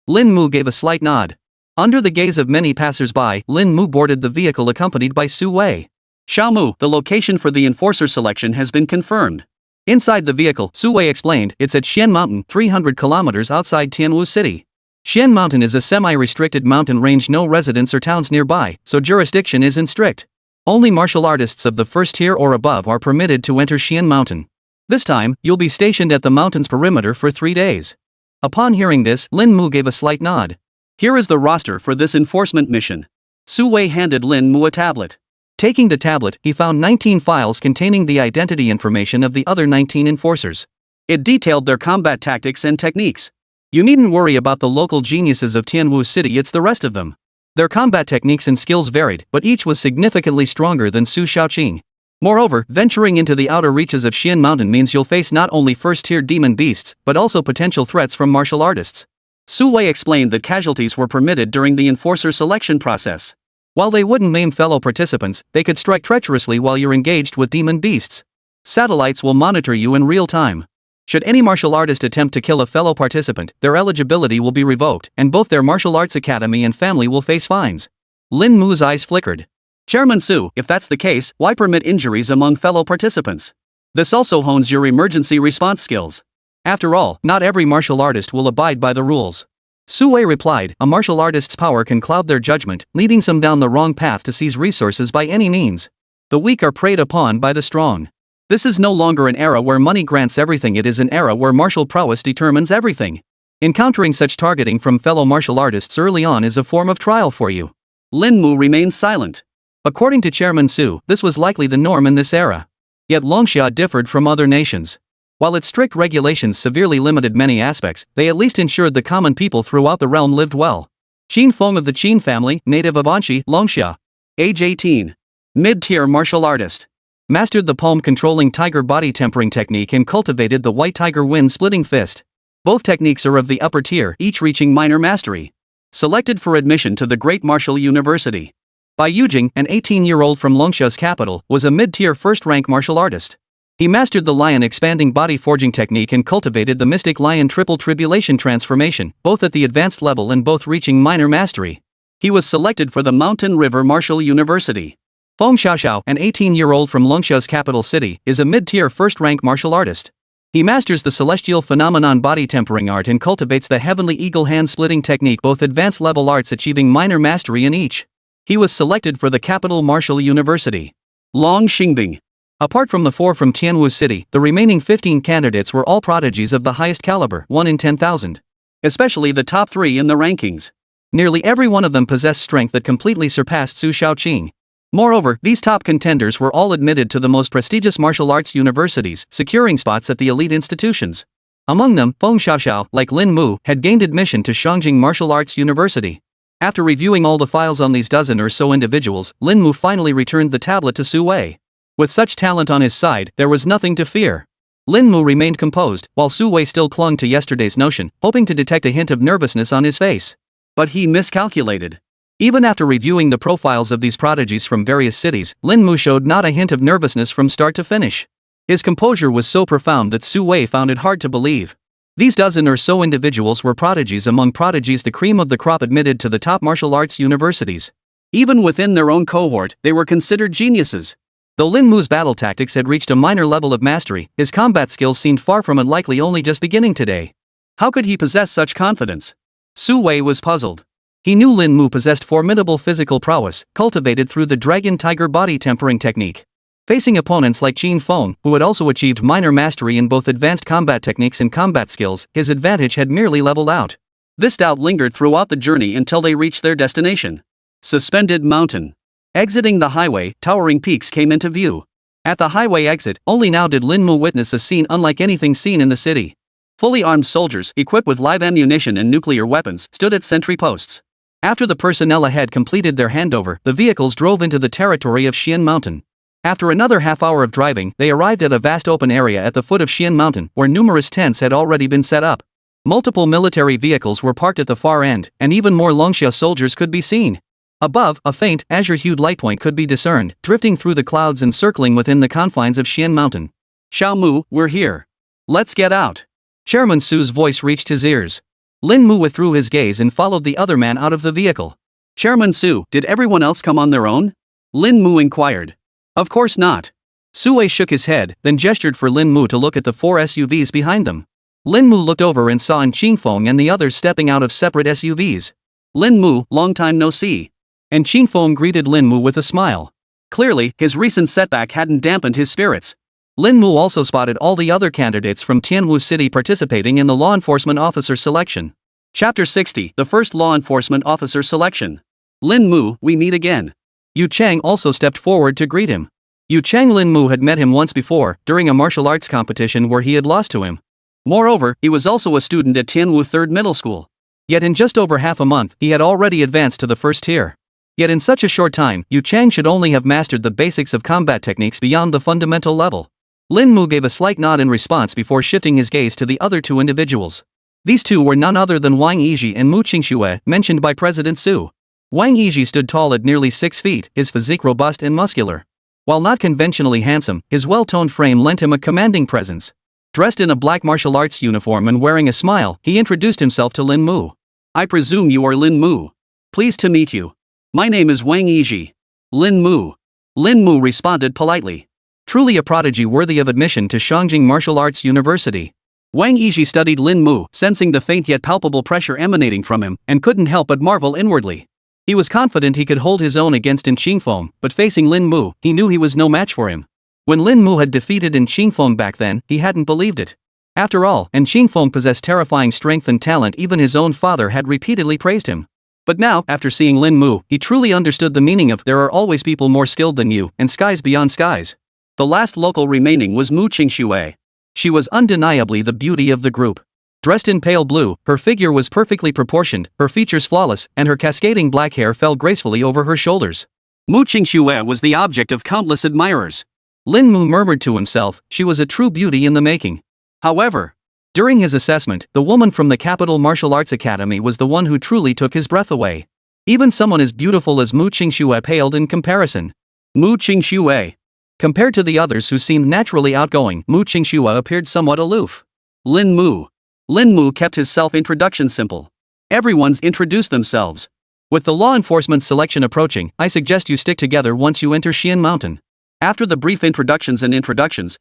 Lin Mu gave a slight nod. Under the gaze of many passers-by, Lin Mu boarded the vehicle accompanied by Su Wei. Xiao Mu, the location for the enforcer selection has been confirmed. Inside the vehicle, Su Wei explained, it's at Xian Mountain, 300 kilometers outside Tianwu City. Xian Mountain is a semi-restricted mountain range, no residents or towns nearby, so jurisdiction isn't strict. Only martial artists of the first tier or above are permitted to enter Xian Mountain. This time, you'll be stationed at the mountain's perimeter for 3 days. Upon hearing this, Lin Mu gave a slight nod. Here is the roster for this enforcement mission. Su Wei handed Lin Mu a tablet. Taking the tablet, he found 19 files containing the identity information of the other 19 enforcers. It detailed their combat tactics and techniques. You needn't worry about the local geniuses of Tianwu City, it's the rest of them. Their combat techniques and skills varied, but each was significantly stronger than Su Shaoqing. Moreover, venturing into the outer reaches of Xian Mountain means you'll face not only first-tier demon beasts, but also potential threats from martial artists. Su Wei explained that casualties were permitted during the enforcer selection process. While they wouldn't maim fellow participants, they could strike treacherously while you're engaged with demon beasts. Satellites will monitor you in real time. Should any martial artist attempt to kill a fellow participant, their eligibility will be revoked, and both their martial arts academy and family will face fines. Lin Mu's eyes flickered. Chairman Su, if that's the case, why permit injuries among fellow participants? This also hones your emergency response skills. After all, not every martial artist will abide by the rules. Su Wei replied, a martial artist's power can cloud their judgment, leading some down the wrong path to seize resources by any means. The weak are preyed upon by the strong. This is no longer an era where money grants everything, it is an era where martial prowess determines everything. Encountering such targeting from fellow martial artists early on is a form of trial for you. Lin Mu remained silent. According to Chairman Su, this was likely the norm in this era. Yet Longxia differed from other nations. While its strict regulations severely limited many aspects, they at least ensured the common people throughout the realm lived well. Qin Feng of the Qin family, native of Anxi, Longxia. Age 18. Mid-tier martial artist. Mastered the palm-controlling tiger body tempering technique and cultivated the white tiger wind-splitting fist. Both techniques are of the upper tier, each reaching minor mastery. Selected for admission to the Great Martial University. Bai Yujing, an 18-year-old from Longxia's capital, was a mid-tier first-rank martial artist. He mastered the lion expanding body forging technique and cultivated the mystic lion triple tribulation transformation, both at the advanced level and both reaching minor mastery. He was selected for the Mountain River Martial University. Feng Xiaoxiao, an 18-year-old from Longxia's capital city, is a mid-tier first-rank martial artist. He masters the celestial phenomenon body tempering art and cultivates the heavenly eagle hand-splitting technique, both advanced level arts achieving minor mastery in each. He was selected for the Capital Martial University. Long Xingbing. Apart from the 4 from Tianwu City, the remaining 15 candidates were all prodigies of the highest caliber, 1 in 10,000. Especially the top 3 in the rankings. Nearly every one of them possessed strength that completely surpassed Su Shaoqing. Moreover, these top contenders were all admitted to the most prestigious martial arts universities, securing spots at the elite institutions. Among them, Feng Xiaoxiao, like Lin Mu, had gained admission to Shangjing Martial Arts University. After reviewing all the files on these dozen or so individuals, Lin Mu finally returned the tablet to Su Wei. With such talent on his side, there was nothing to fear. Lin Mu remained composed, while Su Wei still clung to yesterday's notion, hoping to detect a hint of nervousness on his face. But he miscalculated. Even after reviewing the profiles of these prodigies from various cities, Lin Mu showed not a hint of nervousness from start to finish. His composure was so profound that Su Wei found it hard to believe. These dozen or so individuals were prodigies among prodigies, the cream of the crop admitted to the top martial arts universities. Even within their own cohort, they were considered geniuses. Though Lin Mu's battle tactics had reached a minor level of mastery, his combat skills seemed far from unlikely, only just beginning today. How could he possess such confidence? Su Wei was puzzled. He knew Lin Mu possessed formidable physical prowess, cultivated through the dragon tiger body tempering technique. Facing opponents like Qin Feng, who had also achieved minor mastery in both advanced combat techniques and combat skills, his advantage had merely leveled out. This doubt lingered throughout the journey until they reached their destination. Suspended Mountain. Exiting the highway, towering peaks came into view. At the highway exit, only now did Lin Mu witness a scene unlike anything seen in the city. Fully armed soldiers, equipped with live ammunition and nuclear weapons, stood at sentry posts. After the personnel ahead completed their handover, the vehicles drove into the territory of Xian Mountain. After another half-hour of driving, they arrived at a vast open area at the foot of Xian Mountain, where numerous tents had already been set up. Multiple military vehicles were parked at the far end, and even more Longxia soldiers could be seen. Above, a faint, azure-hued light point could be discerned, drifting through the clouds and circling within the confines of Xian Mountain. "Xiao Mu, we're here. Let's get out." Chairman Su's voice reached his ears. Lin Mu withdrew his gaze and followed the other man out of the vehicle. "Chairman Su, did everyone else come on their own?" Lin Mu inquired. "Of course not." Sue shook his head, then gestured for Lin Mu to look at the 4 SUVs behind them. Lin Mu looked over and saw An Qingfeng and the others stepping out of separate SUVs. "Lin Mu, long time no see." And Qingfeng greeted Lin Mu with a smile. Clearly, his recent setback hadn't dampened his spirits. Lin Mu also spotted all the other candidates from Tianwu City participating in the law enforcement officer selection. Chapter 60, the first law enforcement officer selection. "Lin Mu, we meet again." Yu Chang also stepped forward to greet him. Yu Chang Lin Mu had met him once before, during a martial arts competition where he had lost to him. Moreover, he was also a student at Tianwu 3rd Middle School. Yet in just over half a month, he had already advanced to the first tier. Yet in such a short time, Yu Chang should only have mastered the basics of combat techniques beyond the fundamental level. Lin Mu gave a slight nod in response before shifting his gaze to the other two individuals. These two were none other than Wang Yizhi and Mu Qingxue, mentioned by President Su. Wang Yizhi stood tall at nearly 6 feet, his physique robust and muscular. While not conventionally handsome, his well-toned frame lent him a commanding presence. Dressed in a black martial arts uniform and wearing a smile, he introduced himself to Lin Mu. "I presume you are Lin Mu. Pleased to meet you. My name is Wang Yizhi." "Lin Mu." Lin Mu responded politely. Truly a prodigy worthy of admission to Shangjing Martial Arts University. Wang Yizhi studied Lin Mu, sensing the faint yet palpable pressure emanating from him, and couldn't help but marvel inwardly. He was confident he could hold his own against An Qingfeng, but facing Lin Mu, he knew he was no match for him. When Lin Mu had defeated An Qingfeng back then, he hadn't believed it. After all, An Qingfeng possessed terrifying strength and talent. Even his own father had repeatedly praised him. But now, after seeing Lin Mu, he truly understood the meaning of "there are always people more skilled than you, and skies beyond skies." The last local remaining was Mu Qingxue. She was undeniably the beauty of the group. Dressed in pale blue, her figure was perfectly proportioned, her features flawless, and her cascading black hair fell gracefully over her shoulders. Mu Qingxue was the object of countless admirers. Lin Mu murmured to himself, she was a true beauty in the making. However, during his assessment, the woman from the Capital Martial Arts Academy was the one who truly took his breath away. Even someone as beautiful as Mu Qingxue paled in comparison. Mu Qingxue. Compared to the others who seemed naturally outgoing, Mu Qingxue appeared somewhat aloof. Lin Mu. Lin Mu kept his self-introduction simple. Everyone's introduced themselves. With the law enforcement selection approaching, I suggest you stick together once you enter Xian Mountain. After the brief introductions,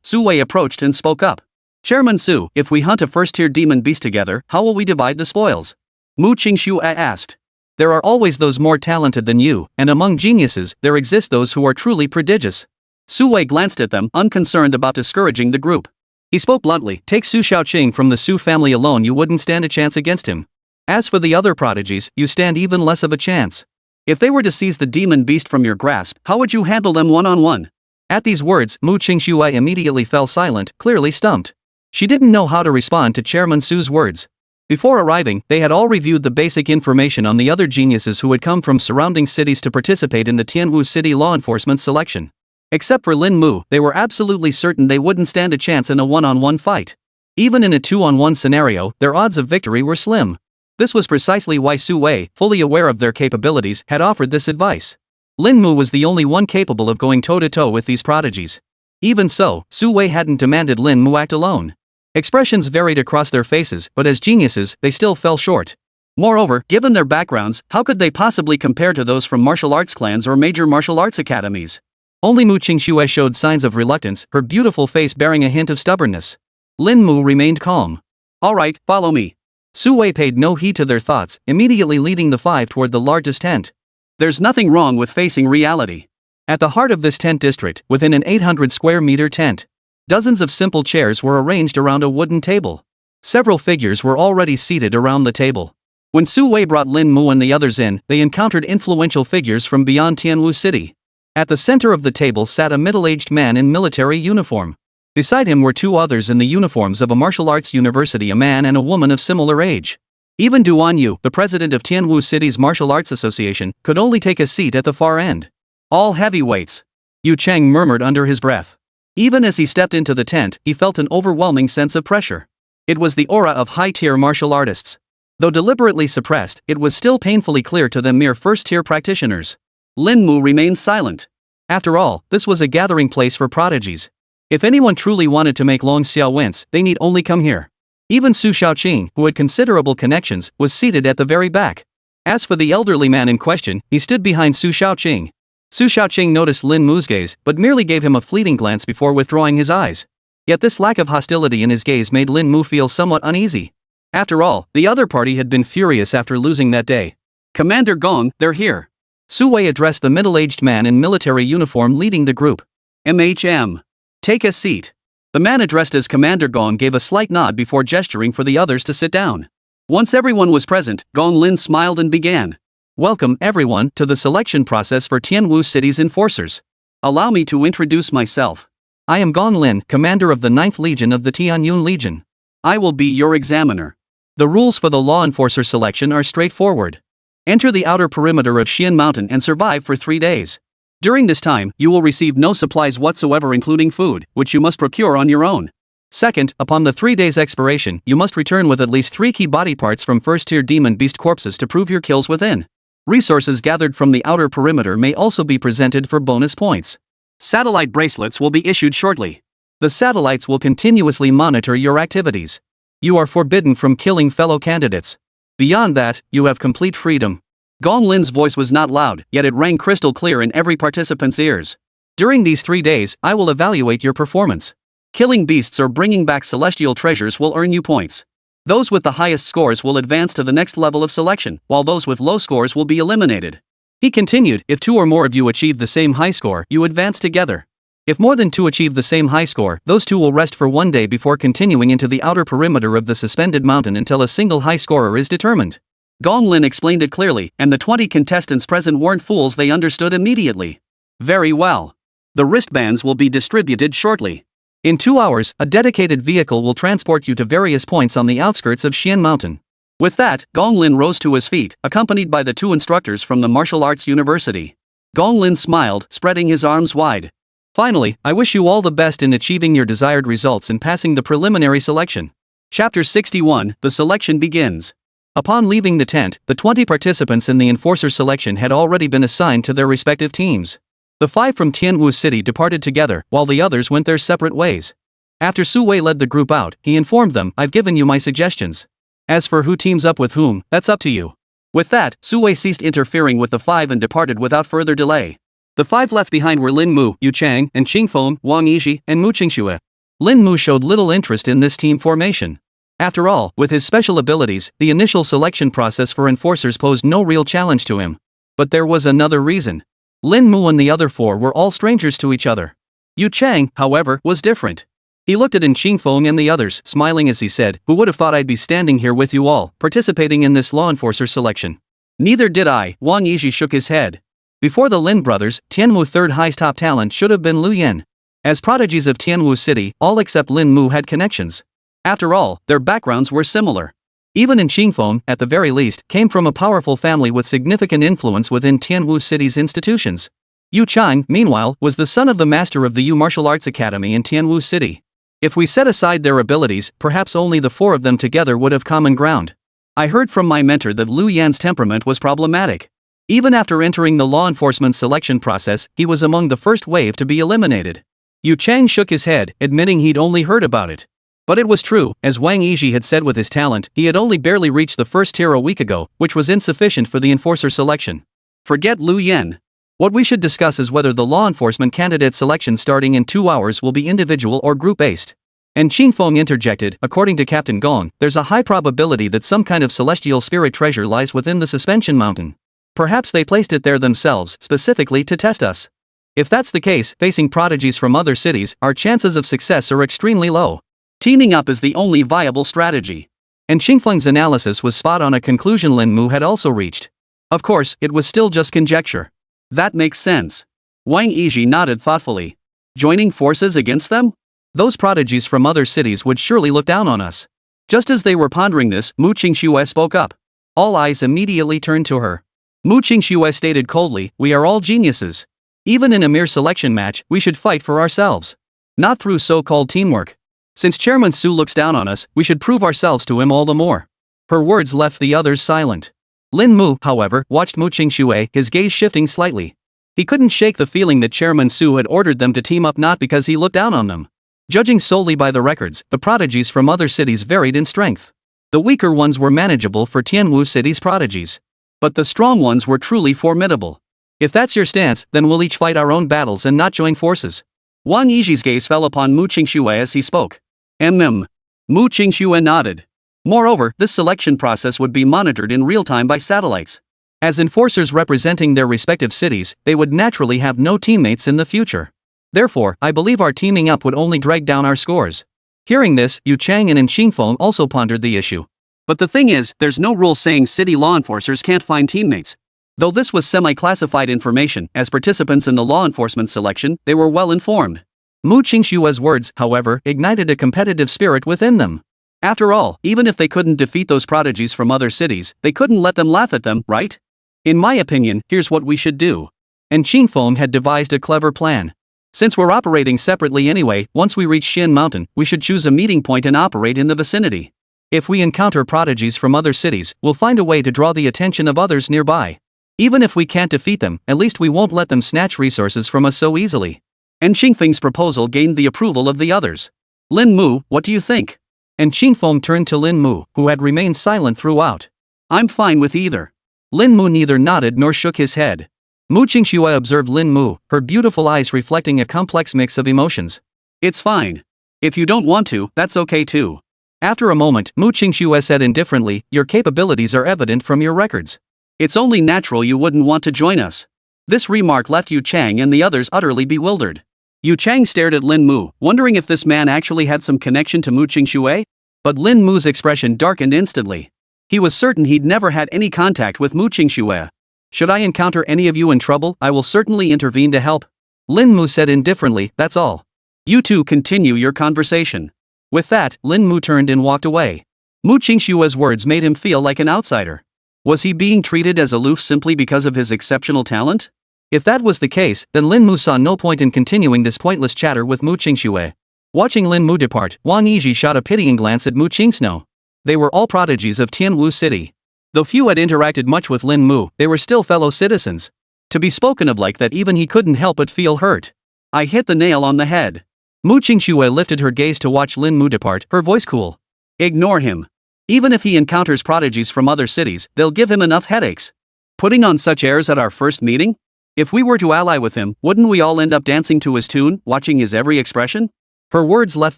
Su Wei approached and spoke up. "Chairman Su, if we hunt a first-tier demon beast together, how will we divide the spoils?" Mu Qingxue asked. "There are always those more talented than you, and among geniuses, there exist those who are truly prodigious." Su Wei glanced at them, unconcerned about discouraging the group. He spoke bluntly, "Take Su Xiaoqing from the Su family alone, you wouldn't stand a chance against him. As for the other prodigies, you stand even less of a chance. If they were to seize the demon beast from your grasp, how would you handle them one-on-one?" At these words, Mu Qingxue immediately fell silent, clearly stumped. She didn't know how to respond to Chairman Su's words. Before arriving, they had all reviewed the basic information on the other geniuses who had come from surrounding cities to participate in the Tianwu City law enforcement selection. Except for Lin Mu, they were absolutely certain they wouldn't stand a chance in a one-on-one fight. Even in a 2-on-1 scenario, their odds of victory were slim. This was precisely why Su Wei, fully aware of their capabilities, had offered this advice. Lin Mu was the only one capable of going toe-to-toe with these prodigies. Even so, Su Wei hadn't demanded Lin Mu act alone. Expressions varied across their faces, but as geniuses, they still fell short. Moreover, given their backgrounds, how could they possibly compare to those from martial arts clans or major martial arts academies? Only Mu Qingxue showed signs of reluctance, her beautiful face bearing a hint of stubbornness. Lin Mu remained calm. "All right, follow me." Su Wei paid no heed to their thoughts, immediately leading the 5 toward the largest tent. There's nothing wrong with facing reality. At the heart of this tent district, within an 800 square meter tent, dozens of simple chairs were arranged around a wooden table. Several figures were already seated around the table. When Su Wei brought Lin Mu and the others in, they encountered influential figures from beyond Tianwu City. At the center of the table sat a middle-aged man in military uniform. Beside him were two others in the uniforms of a martial arts university, a man and a woman of similar age. Even Duan Yu, the president of Tianwu City's Martial Arts Association, could only take a seat at the far end. All heavyweights. Yu Chang murmured under his breath. Even as he stepped into the tent, he felt an overwhelming sense of pressure. It was the aura of high-tier martial artists. Though deliberately suppressed, it was still painfully clear to them mere first-tier practitioners. Lin Mu remained silent. After all, this was a gathering place for prodigies. If anyone truly wanted to make Long Xiao wince, they need only come here. Even Su Xiaoqing, who had considerable connections, was seated at the very back. As for the elderly man in question, he stood behind Su Xiaoqing. Su Xiaoqing noticed Lin Mu's gaze, but merely gave him a fleeting glance before withdrawing his eyes. Yet this lack of hostility in his gaze made Lin Mu feel somewhat uneasy. After all, the other party had been furious after losing that day. "Commander Gong, they're here." Su Wei addressed the middle-aged man in military uniform leading the group. "MHM. Take a seat." The man addressed as Commander Gong gave a slight nod before gesturing for the others to sit down. Once everyone was present, Gong Lin smiled and began. "Welcome, everyone, to the selection process for Tianwu City's enforcers. Allow me to introduce myself. I am Gong Lin, commander of the 9th Legion of the Tianyun Legion. I will be your examiner. The rules for the law enforcer selection are straightforward. Enter the outer perimeter of Xian Mountain and survive for 3 days. During this time, you will receive no supplies whatsoever, including food, which you must procure on your own. Second, upon the 3 days' expiration, you must return with at least 3 key body parts from first-tier demon beast corpses to prove your kills within. Resources gathered from the outer perimeter may also be presented for bonus points. Satellite bracelets will be issued shortly. The satellites will continuously monitor your activities. You are forbidden from killing fellow candidates. Beyond that, you have complete freedom." Gong Lin's voice was not loud, yet it rang crystal clear in every participant's ears. "During these 3 days, I will evaluate your performance. Killing beasts or bringing back celestial treasures will earn you points. Those with the highest scores will advance to the next level of selection, while those with low scores will be eliminated." He continued, "If 2 or more of you achieve the same high score, you advance together. If more than 2 achieve the same high score, those 2 will rest for 1 day before continuing into the outer perimeter of the suspended mountain until a single high scorer is determined." Gong Lin explained it clearly, and the 20 contestants present weren't fools. They understood immediately. "Very well. The wristbands will be distributed shortly. In 2 hours, a dedicated vehicle will transport you to various points on the outskirts of Xian Mountain." With that, Gong Lin rose to his feet, accompanied by the 2 instructors from the Martial Arts University. Gong Lin smiled, spreading his arms wide. "Finally, I wish you all the best in achieving your desired results and passing the preliminary selection." Chapter 61, The Selection Begins. Upon leaving the tent, the 20 participants in the enforcer selection had already been assigned to their respective teams. The 5 from Tianwu City departed together, while the others went their separate ways. After Su Wei led the group out, he informed them, "I've given you my suggestions. As for who teams up with whom, that's up to you." With that, Su Wei ceased interfering with the 5 and departed without further delay. The 5 left behind were Lin Mu, Yu Chang, and Qingfeng, Wang Yizhi, and Mu Qingxue. Lin Mu showed little interest in this team formation. After all, with his special abilities, the initial selection process for enforcers posed no real challenge to him. But there was another reason. Lin Mu and the other 4 were all strangers to each other. Yu Chang, however, was different. He looked at Qingfeng and the others, smiling as he said, "Who would have thought I'd be standing here with you all, participating in this law enforcer selection?" "Neither did I," Wang Yizhi shook his head. Before the Lin brothers, Tianwu third highest top talent should have been Lu Yan. As prodigies of Tianwu City, all except Lin Mu had connections. After all, their backgrounds were similar. Even Qingfeng, at the very least, came from a powerful family with significant influence within Tianwu City's institutions. Yu Chang, meanwhile, was the son of the master of the Yu Martial Arts Academy in Tianwu City. If we set aside their abilities, perhaps only the 4 of them together would have common ground. I heard from my mentor that Lu Yan's temperament was problematic. Even after entering the law enforcement selection process, he was among the first wave to be eliminated. Yu Chang shook his head, admitting he'd only heard about it. But it was true, as Wang Yizhi had said with his talent, he had only barely reached the first tier a week ago, which was insufficient for the enforcer selection. Forget Lu Yan. What we should discuss is whether the law enforcement candidate selection starting in 2 hours will be individual or group-based. And Qingfeng interjected, "According to Captain Gong, there's a high probability that some kind of celestial spirit treasure lies within the suspension mountain. Perhaps they placed it there themselves, specifically to test us. If that's the case, facing prodigies from other cities, our chances of success are extremely low. Teaming up is the only viable strategy." And Qingfeng's analysis was spot on, a conclusion Lin Mu had also reached. Of course, it was still just conjecture. "That makes sense." Wang Yizhi nodded thoughtfully. "Joining forces against them? Those prodigies from other cities would surely look down on us. Just as they were pondering this, Mu Qingxue spoke up. All eyes immediately turned to her. Mu Qingxue stated coldly, "We are all geniuses. Even in a mere selection match, we should fight for ourselves. Not through so-called teamwork. Since Chairman Su looks down on us, we should prove ourselves to him all the more." Her words left the others silent. Lin Mu, however, watched Mu Qingxue, his gaze shifting slightly. He couldn't shake the feeling that Chairman Su had ordered them to team up not because he looked down on them. Judging solely by the records, the prodigies from other cities varied in strength. The weaker ones were manageable for Tianwu City's prodigies. But the strong ones were truly formidable. If that's your stance, then we'll each fight our own battles and not join forces. Wang Yiji's gaze fell upon Mu Qingxue as he spoke. Mu Qingxue nodded. Moreover, this selection process would be monitored in real time by satellites. As enforcers representing their respective cities, they would naturally have no teammates in the future. Therefore, I believe our teaming up would only drag down our scores. Hearing this, Yu Chang and Qingfeng also pondered the issue. But the thing is, there's no rule saying city law enforcers can't find teammates. Though this was semi-classified information, as participants in the law enforcement selection, they were well informed. Mu Qingxue's words, however, ignited a competitive spirit within them. After all, even if they couldn't defeat those prodigies from other cities, they couldn't let them laugh at them, right? In my opinion, here's what we should do. And Qingfeng had devised a clever plan. Since we're operating separately anyway, once we reach Xin Mountain, we should choose a meeting point and operate in the vicinity. If we encounter prodigies from other cities, we'll find a way to draw the attention of others nearby. Even if we can't defeat them, at least we won't let them snatch resources from us so easily. And Qingfeng's proposal gained the approval of the others. Lin Mu, what do you think? And Qingfeng turned to Lin Mu, who had remained silent throughout. I'm fine with either. Lin Mu neither nodded nor shook his head. Mu Qingxue observed Lin Mu, her beautiful eyes reflecting a complex mix of emotions. It's fine. If you don't want to, that's okay too. After a moment, Mu Qingxue said indifferently, your capabilities are evident from your records. It's only natural you wouldn't want to join us. This remark left Yu Chang and the others utterly bewildered. Yu Chang stared at Lin Mu, wondering if this man actually had some connection to Mu Qingxue. But Lin Mu's expression darkened instantly. He was certain he'd never had any contact with Mu Qingxue. Should I encounter any of you in trouble, I will certainly intervene to help. Lin Mu said indifferently, that's all. You two continue your conversation. With that, Lin Mu turned and walked away. Mu Qingxue's words made him feel like an outsider. Was he being treated as aloof simply because of his exceptional talent? If that was the case, then Lin Mu saw no point in continuing this pointless chatter with Mu Qingxue. Watching Lin Mu depart, Wang Yiji shot a pitying glance at Mu Qingsno. They were all prodigies of Tianwu City. Though few had interacted much with Lin Mu, they were still fellow citizens. To be spoken of like that, even he couldn't help but feel hurt. I hit the nail on the head. Mu Qingxue lifted her gaze to watch Lin Mu depart, her voice cool. Ignore him. Even if he encounters prodigies from other cities, they'll give him enough headaches. Putting on such airs at our first meeting? If we were to ally with him, wouldn't we all end up dancing to his tune, watching his every expression? Her words left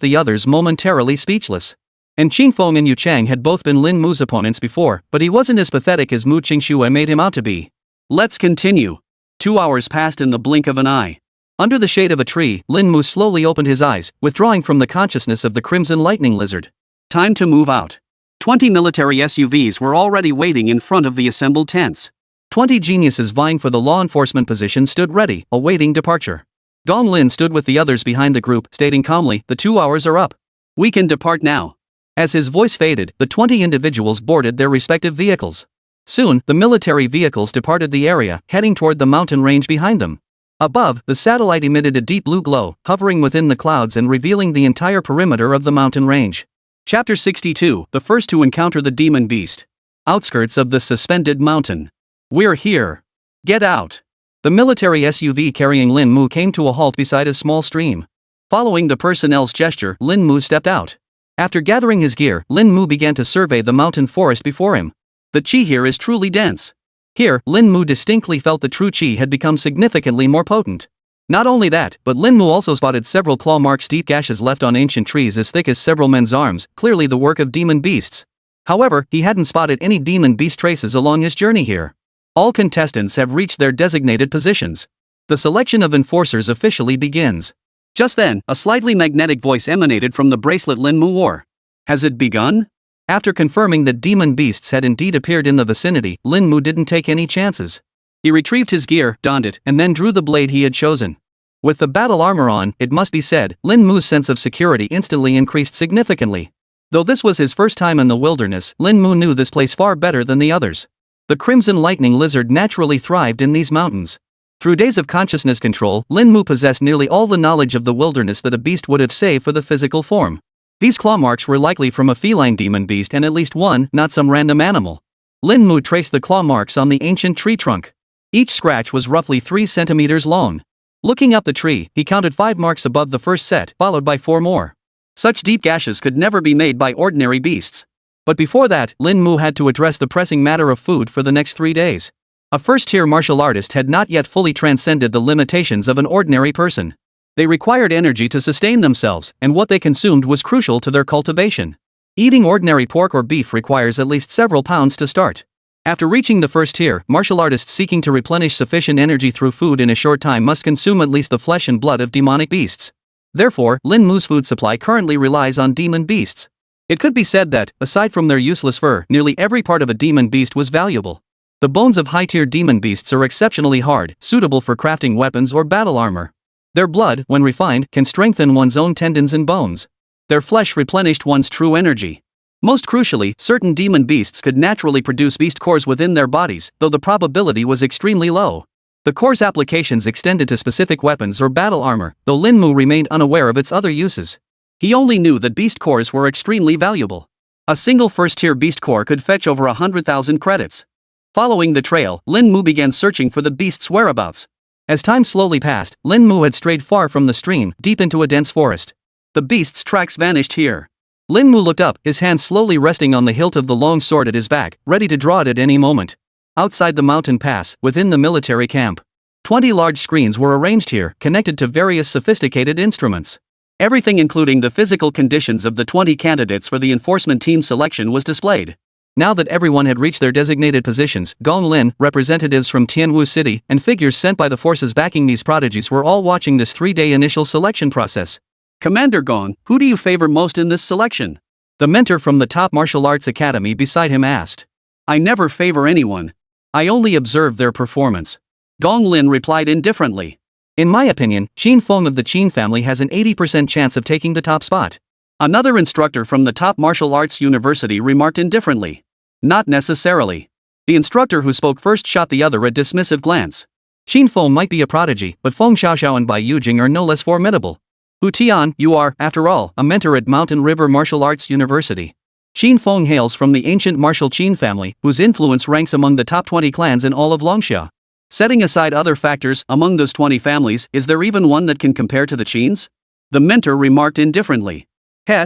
the others momentarily speechless. And Qingfeng and Yu Chang had both been Lin Mu's opponents before, but he wasn't as pathetic as Mu Qingxue made him out to be. Let's continue. 2 hours passed in the blink of an eye. Under the shade of a tree, Lin Mu slowly opened his eyes, withdrawing from the consciousness of the crimson lightning lizard. Time to move out. 20 military SUVs were already waiting in front of the assembled tents. 20 geniuses vying for the law enforcement position stood ready, awaiting departure. Dong Lin stood with the others behind the group, stating calmly, the 2 hours are up. We can depart now. As his voice faded, the 20 individuals boarded their respective vehicles. Soon, the military vehicles departed the area, heading toward the mountain range behind them. Above, the satellite emitted a deep blue glow, hovering within the clouds and revealing the entire perimeter of the mountain range. Chapter 62, the first to encounter the demon beast. Outskirts of the suspended mountain. We're here. Get out. The military SUV carrying Lin Mu came to a halt beside a small stream. Following the personnel's gesture, Lin Mu stepped out. After gathering his gear, Lin Mu began to survey the mountain forest before him. The qi here is truly dense. Here, Lin Mu distinctly felt the true qi had become significantly more potent. Not only that, but Lin Mu also spotted several claw marks, deep gashes left on ancient trees as thick as several men's arms, clearly the work of demon beasts. However, he hadn't spotted any demon beast traces along his journey here. All contestants have reached their designated positions. The selection of enforcers officially begins. Just then, a slightly magnetic voice emanated from the bracelet Lin Mu wore. Has it begun? After confirming that demon beasts had indeed appeared in the vicinity, Lin Mu didn't take any chances. He retrieved his gear, donned it, and then drew the blade he had chosen. With the battle armor on, it must be said, Lin Mu's sense of security instantly increased significantly. Though this was his first time in the wilderness, Lin Mu knew this place far better than the others. The crimson lightning lizard naturally thrived in these mountains. Through days of consciousness control, Lin Mu possessed nearly all the knowledge of the wilderness that a beast would have saved for the physical form. These claw marks were likely from a feline demon beast and at least one, not some random animal. Lin Mu traced the claw marks on the ancient tree trunk. Each scratch was roughly 3 centimeters long. Looking up the tree, he counted 5 marks above the first set, followed by 4 more. Such deep gashes could never be made by ordinary beasts. But before that, Lin Mu had to address the pressing matter of food for the next 3 days. A first-tier martial artist had not yet fully transcended the limitations of an ordinary person. They required energy to sustain themselves, and what they consumed was crucial to their cultivation. Eating ordinary pork or beef requires at least several pounds to start. After reaching the first tier, martial artists seeking to replenish sufficient energy through food in a short time must consume at least the flesh and blood of demonic beasts. Therefore, Lin Mu's food supply currently relies on demon beasts. It could be said that, aside from their useless fur, nearly every part of a demon beast was valuable. The bones of high-tier demon beasts are exceptionally hard, suitable for crafting weapons or battle armor. Their blood, when refined, can strengthen one's own tendons and bones. Their flesh replenished one's true energy. Most crucially, certain demon beasts could naturally produce beast cores within their bodies, though the probability was extremely low. The core's applications extended to specific weapons or battle armor, though Lin Mu remained unaware of its other uses. He only knew that beast cores were extremely valuable. A single first-tier beast core could fetch over 100,000 credits. Following the trail, Lin Mu began searching for the beast's whereabouts. As time slowly passed, Lin Mu had strayed far from the stream, deep into a dense forest. The beast's tracks vanished here. Lin Mu looked up, his hand slowly resting on the hilt of the long sword at his back, ready to draw it at any moment. Outside the mountain pass, within the military camp, 20 large screens were arranged here, connected to various sophisticated instruments. Everything including the physical conditions of the 20 candidates for the enforcement team selection was displayed. Now that everyone had reached their designated positions, Gong Lin, representatives from Tianwu City, and figures sent by the forces backing these prodigies were all watching this 3-day initial selection process. "Commander Gong, who do you favor most in this selection?" The mentor from the top martial arts academy beside him asked. "I never favor anyone. I only observe their performance." Gong Lin replied indifferently. "In my opinion, Qin Feng of the Qin family has an 80% chance of taking the top spot." Another instructor from the top martial arts university remarked indifferently. "Not necessarily." The instructor who spoke first shot the other a dismissive glance. "Qin Feng might be a prodigy, but Feng Xiaoxiao and Bai Yujing are no less formidable. Hu Tian, you are, after all, a mentor at Mountain River Martial Arts University. Qin Feng hails from the ancient martial Qin family, whose influence ranks among the top 20 clans in all of Longxia. Setting aside other factors, among those 20 families, is there even one that can compare to the Qins?" The mentor remarked indifferently.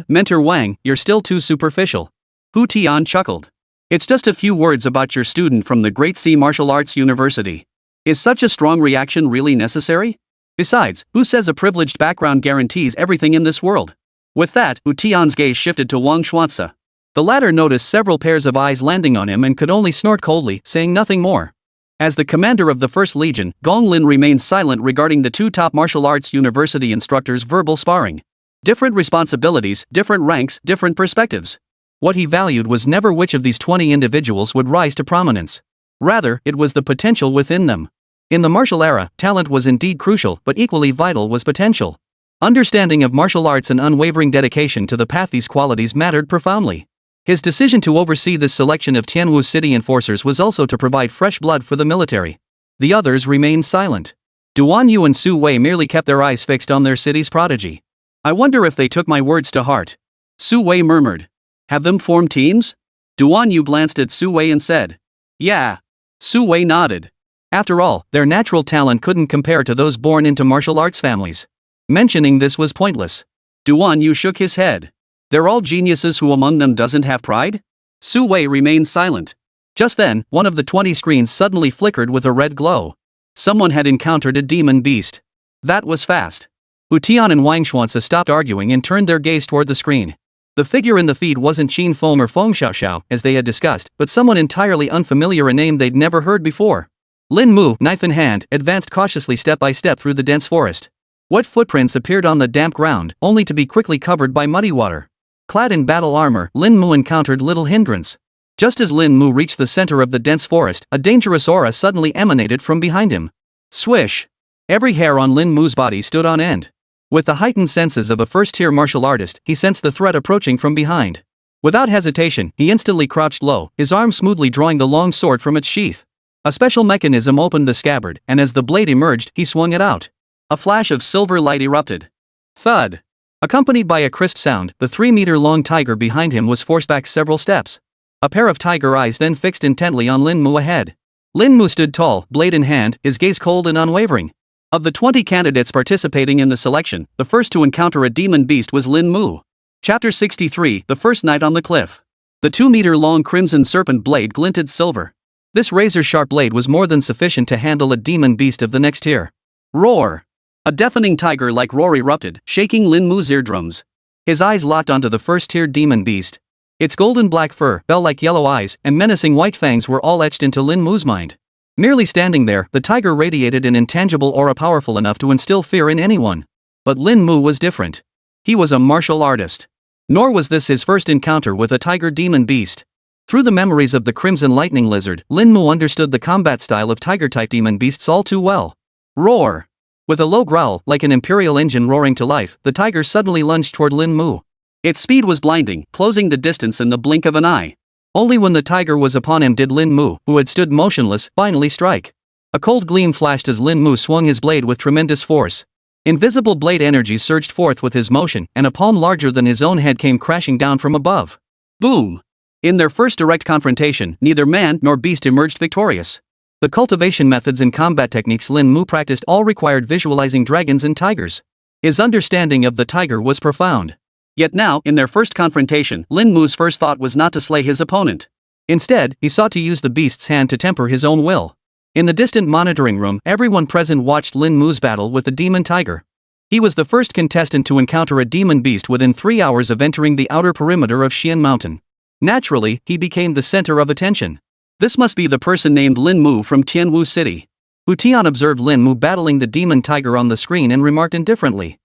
Mentor Wang, you're still too superficial." Hu Tian chuckled. "It's just a few words about your student from the Great Sea Martial Arts University. Is such a strong reaction really necessary? Besides, who says a privileged background guarantees everything in this world?" With that, Hu Tian's gaze shifted to Wang Xuanzi. The latter noticed several pairs of eyes landing on him and could only snort coldly, saying nothing more. As the commander of the First Legion, Gong Lin remained silent regarding the 2 top martial arts university instructors' verbal sparring. Different responsibilities, different ranks, different perspectives. What he valued was never which of these 20 individuals would rise to prominence. Rather, it was the potential within them. In the martial era, talent was indeed crucial, but equally vital was potential. Understanding of martial arts and unwavering dedication to the path these qualities mattered profoundly. His decision to oversee this selection of Tianwu City enforcers was also to provide fresh blood for the military. The others remained silent. Duan Yu and Su Wei merely kept their eyes fixed on their city's prodigy. "I wonder if they took my words to heart." Su Wei murmured. "Have them form teams?" Duan Yu glanced at Su Wei and said. "Yeah." Su Wei nodded. After all, their natural talent couldn't compare to those born into martial arts families. Mentioning this was pointless. Duan Yu shook his head. "They're all geniuses. Who among them doesn't have pride?" Su Wei remained silent. Just then, one of the 20 screens suddenly flickered with a red glow. Someone had encountered a demon beast. That was fast. Hu Tian and Wang Xuanzi stopped arguing and turned their gaze toward the screen. The figure in the feed wasn't Qin Feng or Feng Xiaoxiao, as they had discussed, but someone entirely unfamiliar, a name they'd never heard before. Lin Mu, knife in hand, advanced cautiously step by step through the dense forest. Wet footprints appeared on the damp ground, only to be quickly covered by muddy water. Clad in battle armor, Lin Mu encountered little hindrance. Just as Lin Mu reached the center of the dense forest, a dangerous aura suddenly emanated from behind him. Swish! Every hair on Lin Mu's body stood on end. With the heightened senses of a first-tier martial artist, he sensed the threat approaching from behind. Without hesitation, he instantly crouched low, his arm smoothly drawing the long sword from its sheath. A special mechanism opened the scabbard, and as the blade emerged, he swung it out. A flash of silver light erupted. Thud! Accompanied by a crisp sound, the 3-meter-long tiger behind him was forced back several steps. A pair of tiger eyes then fixed intently on Lin Mu ahead. Lin Mu stood tall, blade in hand, his gaze cold and unwavering. Of the 20 candidates participating in the selection, the first to encounter a demon beast was Lin Mu. Chapter 63, The First Night on the Cliff. The 2-meter-long crimson serpent blade glinted silver. This razor-sharp blade was more than sufficient to handle a demon beast of the next tier. Roar! A deafening tiger-like roar erupted, shaking Lin Mu's eardrums. His eyes locked onto the first-tier demon beast. Its golden-black fur, bell-like yellow eyes, and menacing white fangs were all etched into Lin Mu's mind. Merely standing there, the tiger radiated an intangible aura powerful enough to instill fear in anyone. But Lin Mu was different. He was a martial artist. Nor was this his first encounter with a tiger demon beast. Through the memories of the Crimson Lightning Lizard, Lin Mu understood the combat style of tiger-type demon beasts all too well. Roar! With a low growl, like an imperial engine roaring to life, the tiger suddenly lunged toward Lin Mu. Its speed was blinding, closing the distance in the blink of an eye. Only when the tiger was upon him did Lin Mu, who had stood motionless, finally strike. A cold gleam flashed as Lin Mu swung his blade with tremendous force. Invisible blade energy surged forth with his motion, and a palm larger than his own head came crashing down from above. Boom! In their first direct confrontation, neither man nor beast emerged victorious. The cultivation methods and combat techniques Lin Mu practiced all required visualizing dragons and tigers. His understanding of the tiger was profound. Yet now, in their first confrontation, Lin Mu's first thought was not to slay his opponent. Instead, he sought to use the beast's hand to temper his own will. In the distant monitoring room, everyone present watched Lin Mu's battle with the demon tiger. He was the first contestant to encounter a demon beast within 3 hours of entering the outer perimeter of Xian Mountain. Naturally, he became the center of attention. This must be the person named Lin Mu from Tianwu City. Hu Tian observed Lin Mu battling the demon tiger on the screen and remarked indifferently.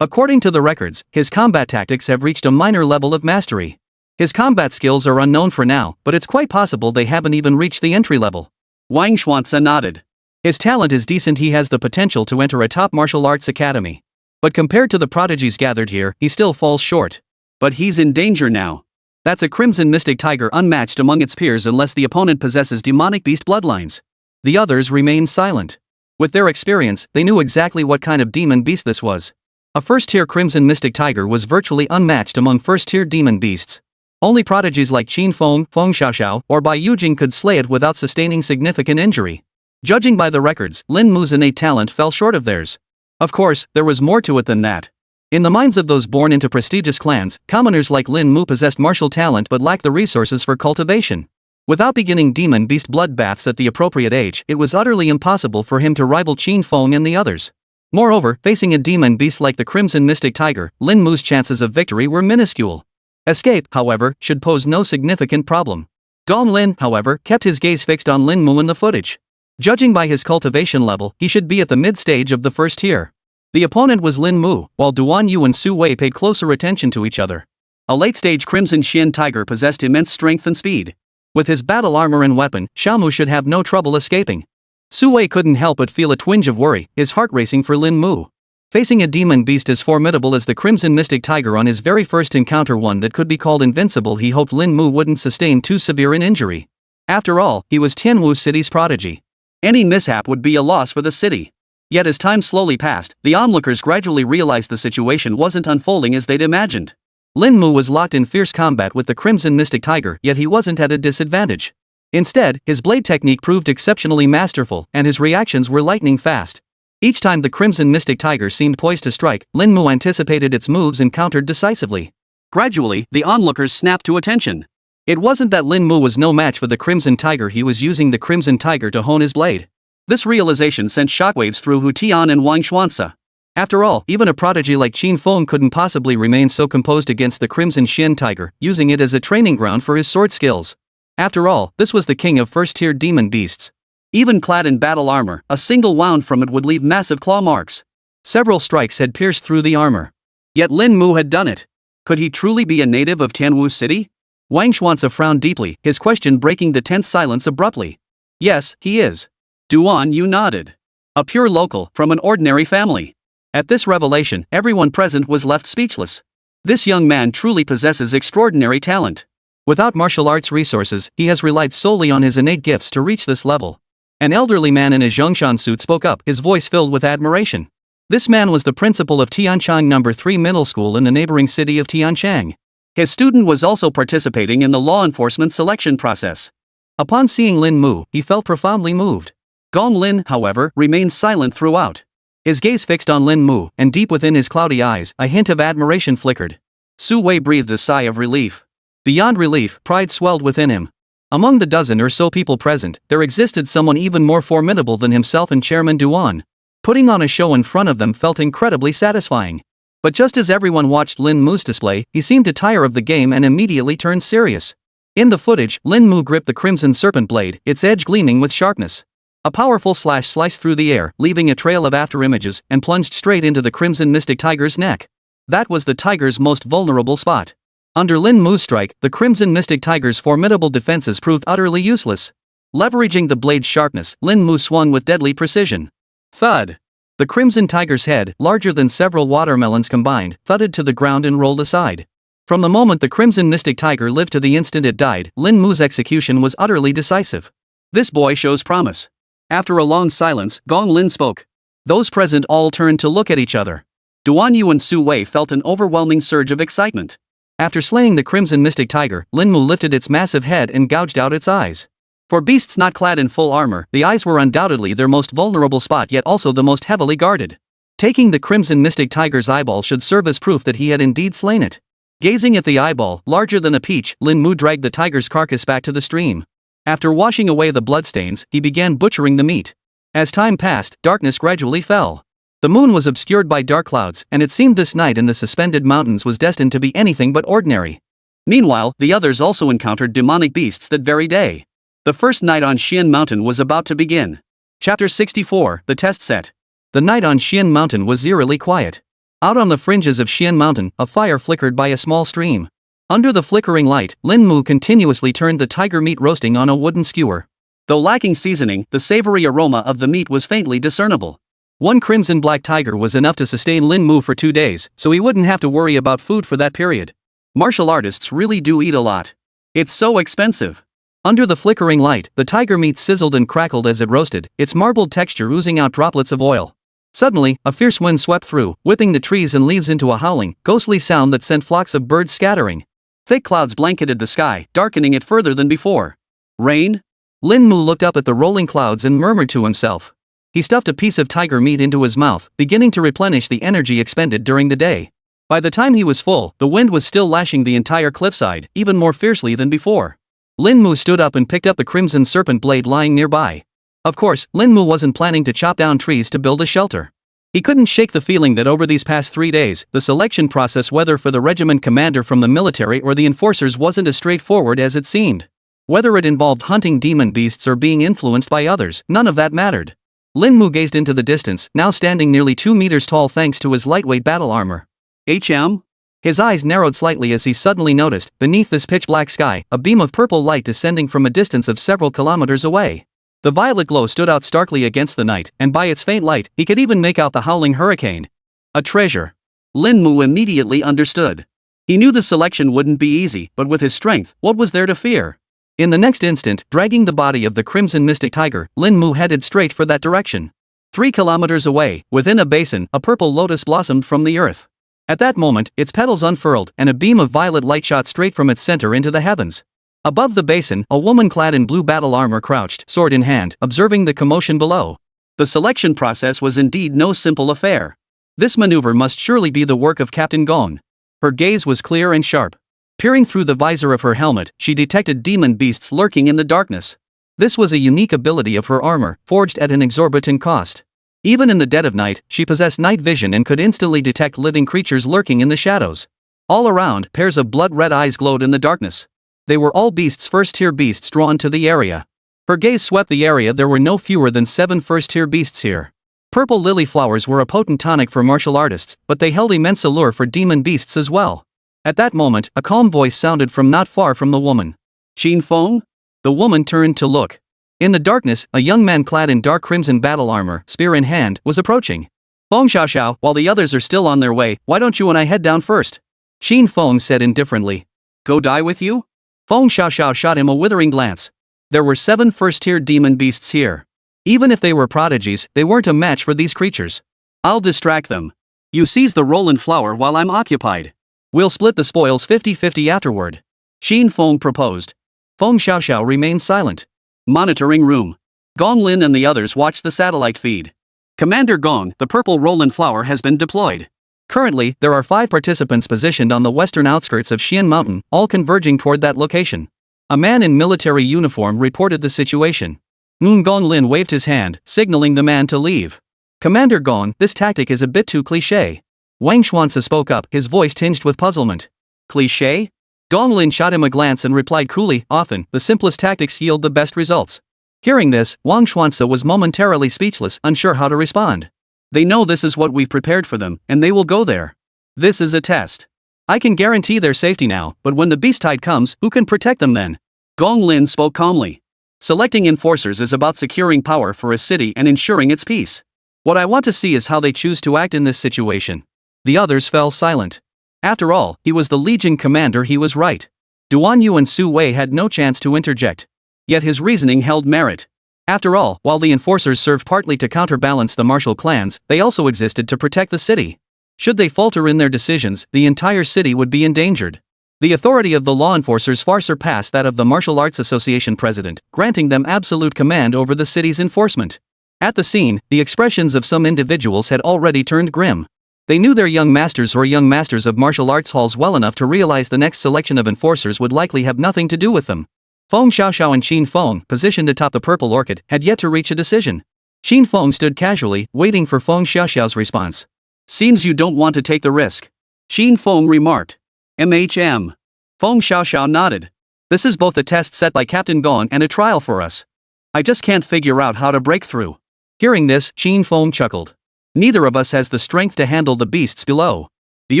According to the records, his combat tactics have reached a minor level of mastery. His combat skills are unknown for now, but it's quite possible they haven't even reached the entry level. Wang Xuanzi nodded. His talent is decent, he has the potential to enter a top martial arts academy. But compared to the prodigies gathered here, he still falls short. But he's in danger now. That's a crimson mystic tiger unmatched among its peers unless the opponent possesses demonic beast bloodlines. The others remained silent. With their experience, they knew exactly what kind of demon beast this was. A first-tier crimson mystic tiger was virtually unmatched among first-tier demon beasts. Only prodigies like Qin Feng, Feng Xiaoxiao, or Bai Yujing could slay it without sustaining significant injury. Judging by the records, Lin Mu's innate talent fell short of theirs. Of course, there was more to it than that. In the minds of those born into prestigious clans, commoners like Lin Mu possessed martial talent but lacked the resources for cultivation. Without beginning demon beast bloodbaths at the appropriate age, it was utterly impossible for him to rival Qin Feng and the others. Moreover, facing a demon beast like the Crimson Mystic Tiger, Lin Mu's chances of victory were minuscule. Escape, however, should pose no significant problem. Dong Lin, however, kept his gaze fixed on Lin Mu in the footage. Judging by his cultivation level, he should be at the mid-stage of the first tier. The opponent was Lin Mu, while Duan Yu and Su Wei paid closer attention to each other. A late-stage Crimson Xian Tiger possessed immense strength and speed. With his battle armor and weapon, Xiaomu should have no trouble escaping. Su Wei couldn't help but feel a twinge of worry, his heart racing for Lin Mu. Facing a demon beast as formidable as the Crimson Mystic Tiger on his very first encounter, one that could be called invincible, he hoped Lin Mu wouldn't sustain too severe an injury. After all, he was Tianwu City's prodigy. Any mishap would be a loss for the city. Yet as time slowly passed, the onlookers gradually realized the situation wasn't unfolding as they'd imagined. Lin Mu was locked in fierce combat with the Crimson Mystic Tiger, yet he wasn't at a disadvantage. Instead, his blade technique proved exceptionally masterful, and his reactions were lightning fast. Each time the Crimson Mystic Tiger seemed poised to strike, Lin Mu anticipated its moves and countered decisively. Gradually, the onlookers snapped to attention. It wasn't that Lin Mu was no match for the Crimson Tiger, he was using the Crimson Tiger to hone his blade. This realization sent shockwaves through Hu Tian and Wang Xuanzi. After all, even a prodigy like Qin Feng couldn't possibly remain so composed against the Crimson Xian Tiger, using it as a training ground for his sword skills. After all, this was the king of first-tier demon beasts. Even clad in battle armor, a single wound from it would leave massive claw marks. Several strikes had pierced through the armor. Yet Lin Mu had done it. Could he truly be a native of Tianwu City? Wang Xuanzi frowned deeply, his question breaking the tense silence abruptly. Yes, he is. Duan Yu nodded. A pure local, from an ordinary family. At this revelation, everyone present was left speechless. This young man truly possesses extraordinary talent. Without martial arts resources, he has relied solely on his innate gifts to reach this level. An elderly man in a Zhongshan suit spoke up, his voice filled with admiration. This man was the principal of Tianchang No. 3 Middle School in the neighboring city of Tianchang. His student was also participating in the law enforcement selection process. Upon seeing Lin Mu, he felt profoundly moved. Gong Lin, however, remained silent throughout. His gaze fixed on Lin Mu, and deep within his cloudy eyes, a hint of admiration flickered. Su Wei breathed a sigh of relief. Beyond relief, pride swelled within him. Among the dozen or so people present, there existed someone even more formidable than himself and Chairman Duan. Putting on a show in front of them felt incredibly satisfying. But just as everyone watched Lin Mu's display, he seemed to tire of the game and immediately turned serious. In the footage, Lin Mu gripped the crimson serpent blade, its edge gleaming with sharpness. A powerful slash sliced through the air, leaving a trail of afterimages, and plunged straight into the crimson mystic tiger's neck. That was the tiger's most vulnerable spot. Under Lin Mu's strike, the crimson mystic tiger's formidable defenses proved utterly useless. Leveraging the blade's sharpness, Lin Mu swung with deadly precision. Thud! The crimson tiger's head, larger than several watermelons combined, thudded to the ground and rolled aside. From the moment the crimson mystic tiger lived to the instant it died, Lin Mu's execution was utterly decisive. This boy shows promise. After a long silence, Gong Lin spoke. Those present all turned to look at each other. Duan Yu and Su Wei felt an overwhelming surge of excitement. After slaying the crimson mystic tiger, Lin Mu lifted its massive head and gouged out its eyes. For beasts not clad in full armor, the eyes were undoubtedly their most vulnerable spot, yet also the most heavily guarded. Taking the crimson mystic tiger's eyeball should serve as proof that he had indeed slain it. Gazing at the eyeball, larger than a peach, Lin Mu dragged the tiger's carcass back to the stream. After washing away the bloodstains, he began butchering the meat. As time passed, darkness gradually fell. The moon was obscured by dark clouds, and it seemed this night in the suspended mountains was destined to be anything but ordinary. Meanwhile, the others also encountered demonic beasts that very day. The first night on Xian Mountain was about to begin. Chapter 64, The Test Set. The night on Xian Mountain was eerily quiet. Out on the fringes of Xian Mountain, a fire flickered by a small stream. Under the flickering light, Lin Mu continuously turned the tiger meat roasting on a wooden skewer. Though lacking seasoning, the savory aroma of the meat was faintly discernible. One crimson-black tiger was enough to sustain Lin Mu for 2 days, so he wouldn't have to worry about food for that period. Martial artists really do eat a lot. It's so expensive. Under the flickering light, the tiger meat sizzled and crackled as it roasted, its marbled texture oozing out droplets of oil. Suddenly, a fierce wind swept through, whipping the trees and leaves into a howling, ghostly sound that sent flocks of birds scattering. Thick clouds blanketed the sky, darkening it further than before. Rain? Lin Mu looked up at the rolling clouds and murmured to himself. He stuffed a piece of tiger meat into his mouth, beginning to replenish the energy expended during the day. By the time he was full, the wind was still lashing the entire cliffside, even more fiercely than before. Lin Mu stood up and picked up the crimson serpent blade lying nearby. Of course, Lin Mu wasn't planning to chop down trees to build a shelter. He couldn't shake the feeling that over these past 3 days, the selection process, whether for the regiment commander from the military or the enforcers, wasn't as straightforward as it seemed. Whether it involved hunting demon beasts or being influenced by others, none of that mattered. Lin Mu gazed into the distance, now standing nearly 2 meters tall thanks to his lightweight battle armor. His eyes narrowed slightly as he suddenly noticed, beneath this pitch-black sky, a beam of purple light descending from a distance of several kilometers away. The violet glow stood out starkly against the night, and by its faint light, he could even make out the howling hurricane. A treasure. Lin Mu immediately understood. He knew the selection wouldn't be easy, but with his strength, what was there to fear? In the next instant, dragging the body of the crimson mystic tiger, Lin Mu headed straight for that direction. 3 kilometers away, within a basin, a purple lotus blossomed from the earth. At that moment, its petals unfurled, and a beam of violet light shot straight from its center into the heavens. Above the basin, a woman clad in blue battle armor crouched, sword in hand, observing the commotion below. The selection process was indeed no simple affair. This maneuver must surely be the work of Captain Gong. Her gaze was clear and sharp. Peering through the visor of her helmet, she detected demon beasts lurking in the darkness. This was a unique ability of her armor, forged at an exorbitant cost. Even in the dead of night, she possessed night vision and could instantly detect living creatures lurking in the shadows. All around, pairs of blood-red eyes glowed in the darkness. They were all beasts, first-tier beasts drawn to the area. Her gaze swept the area. There were no fewer than 7 first-tier beasts here. Purple lily flowers were a potent tonic for martial artists, but they held immense allure for demon beasts as well. At that moment, a calm voice sounded from not far from the woman. Qin Feng? The woman turned to look. In the darkness, a young man clad in dark crimson battle armor, spear in hand, was approaching. Feng Xiaoxiao, while the others are still on their way, why don't you and I head down first? Qin Feng said indifferently. Go die with you? Feng Xiaoxiao shot him a withering glance. There were 7 first-tier demon beasts here. Even if they were prodigies, they weren't a match for these creatures. I'll distract them. You seize the Roland flower while I'm occupied. We'll split the spoils 50-50 afterward. Qin Feng proposed. Feng Xiaoxiao remained silent. Monitoring room. Gong Lin and the others watched the satellite feed. Commander Gong, the purple Roland flower has been deployed. Currently, there are 5 participants positioned on the western outskirts of Xian Mountain, all converging toward that location. A man in military uniform reported the situation. Gong Lin waved his hand, signaling the man to leave. Commander Gong, this tactic is a bit too cliché. Wang Xuanzi spoke up, his voice tinged with puzzlement. Cliché? Gong Lin shot him a glance and replied coolly, often, the simplest tactics yield the best results. Hearing this, Wang Xuanzi was momentarily speechless, unsure how to respond. They know this is what we've prepared for them, and they will go there. This is a test. I can guarantee their safety now, but when the beast tide comes, who can protect them then? Gong Lin spoke calmly. Selecting enforcers is about securing power for a city and ensuring its peace. What I want to see is how they choose to act in this situation. The others fell silent. After all, he was the Legion commander, he was right. Duan Yu and Su Wei had no chance to interject. Yet his reasoning held merit. After all, while the enforcers served partly to counterbalance the martial clans, they also existed to protect the city. Should they falter in their decisions, the entire city would be endangered. The authority of the law enforcers far surpassed that of the Martial Arts Association president, granting them absolute command over the city's enforcement. At the scene, the expressions of some individuals had already turned grim. They knew their young masters or young masters of martial arts halls well enough to realize the next selection of enforcers would likely have nothing to do with them. Feng Xiaoxiao and Qin Feng, positioned atop the purple orchid, had yet to reach a decision. Qin Feng stood casually, waiting for Feng Xiaoxiao's response. Seems you don't want to take the risk. Qin Feng remarked. MHM. Feng Xiaoxiao nodded. This is both a test set by Captain Gong and a trial for us. I just can't figure out how to break through. Hearing this, Qin Feng chuckled. Neither of us has the strength to handle the beasts below. The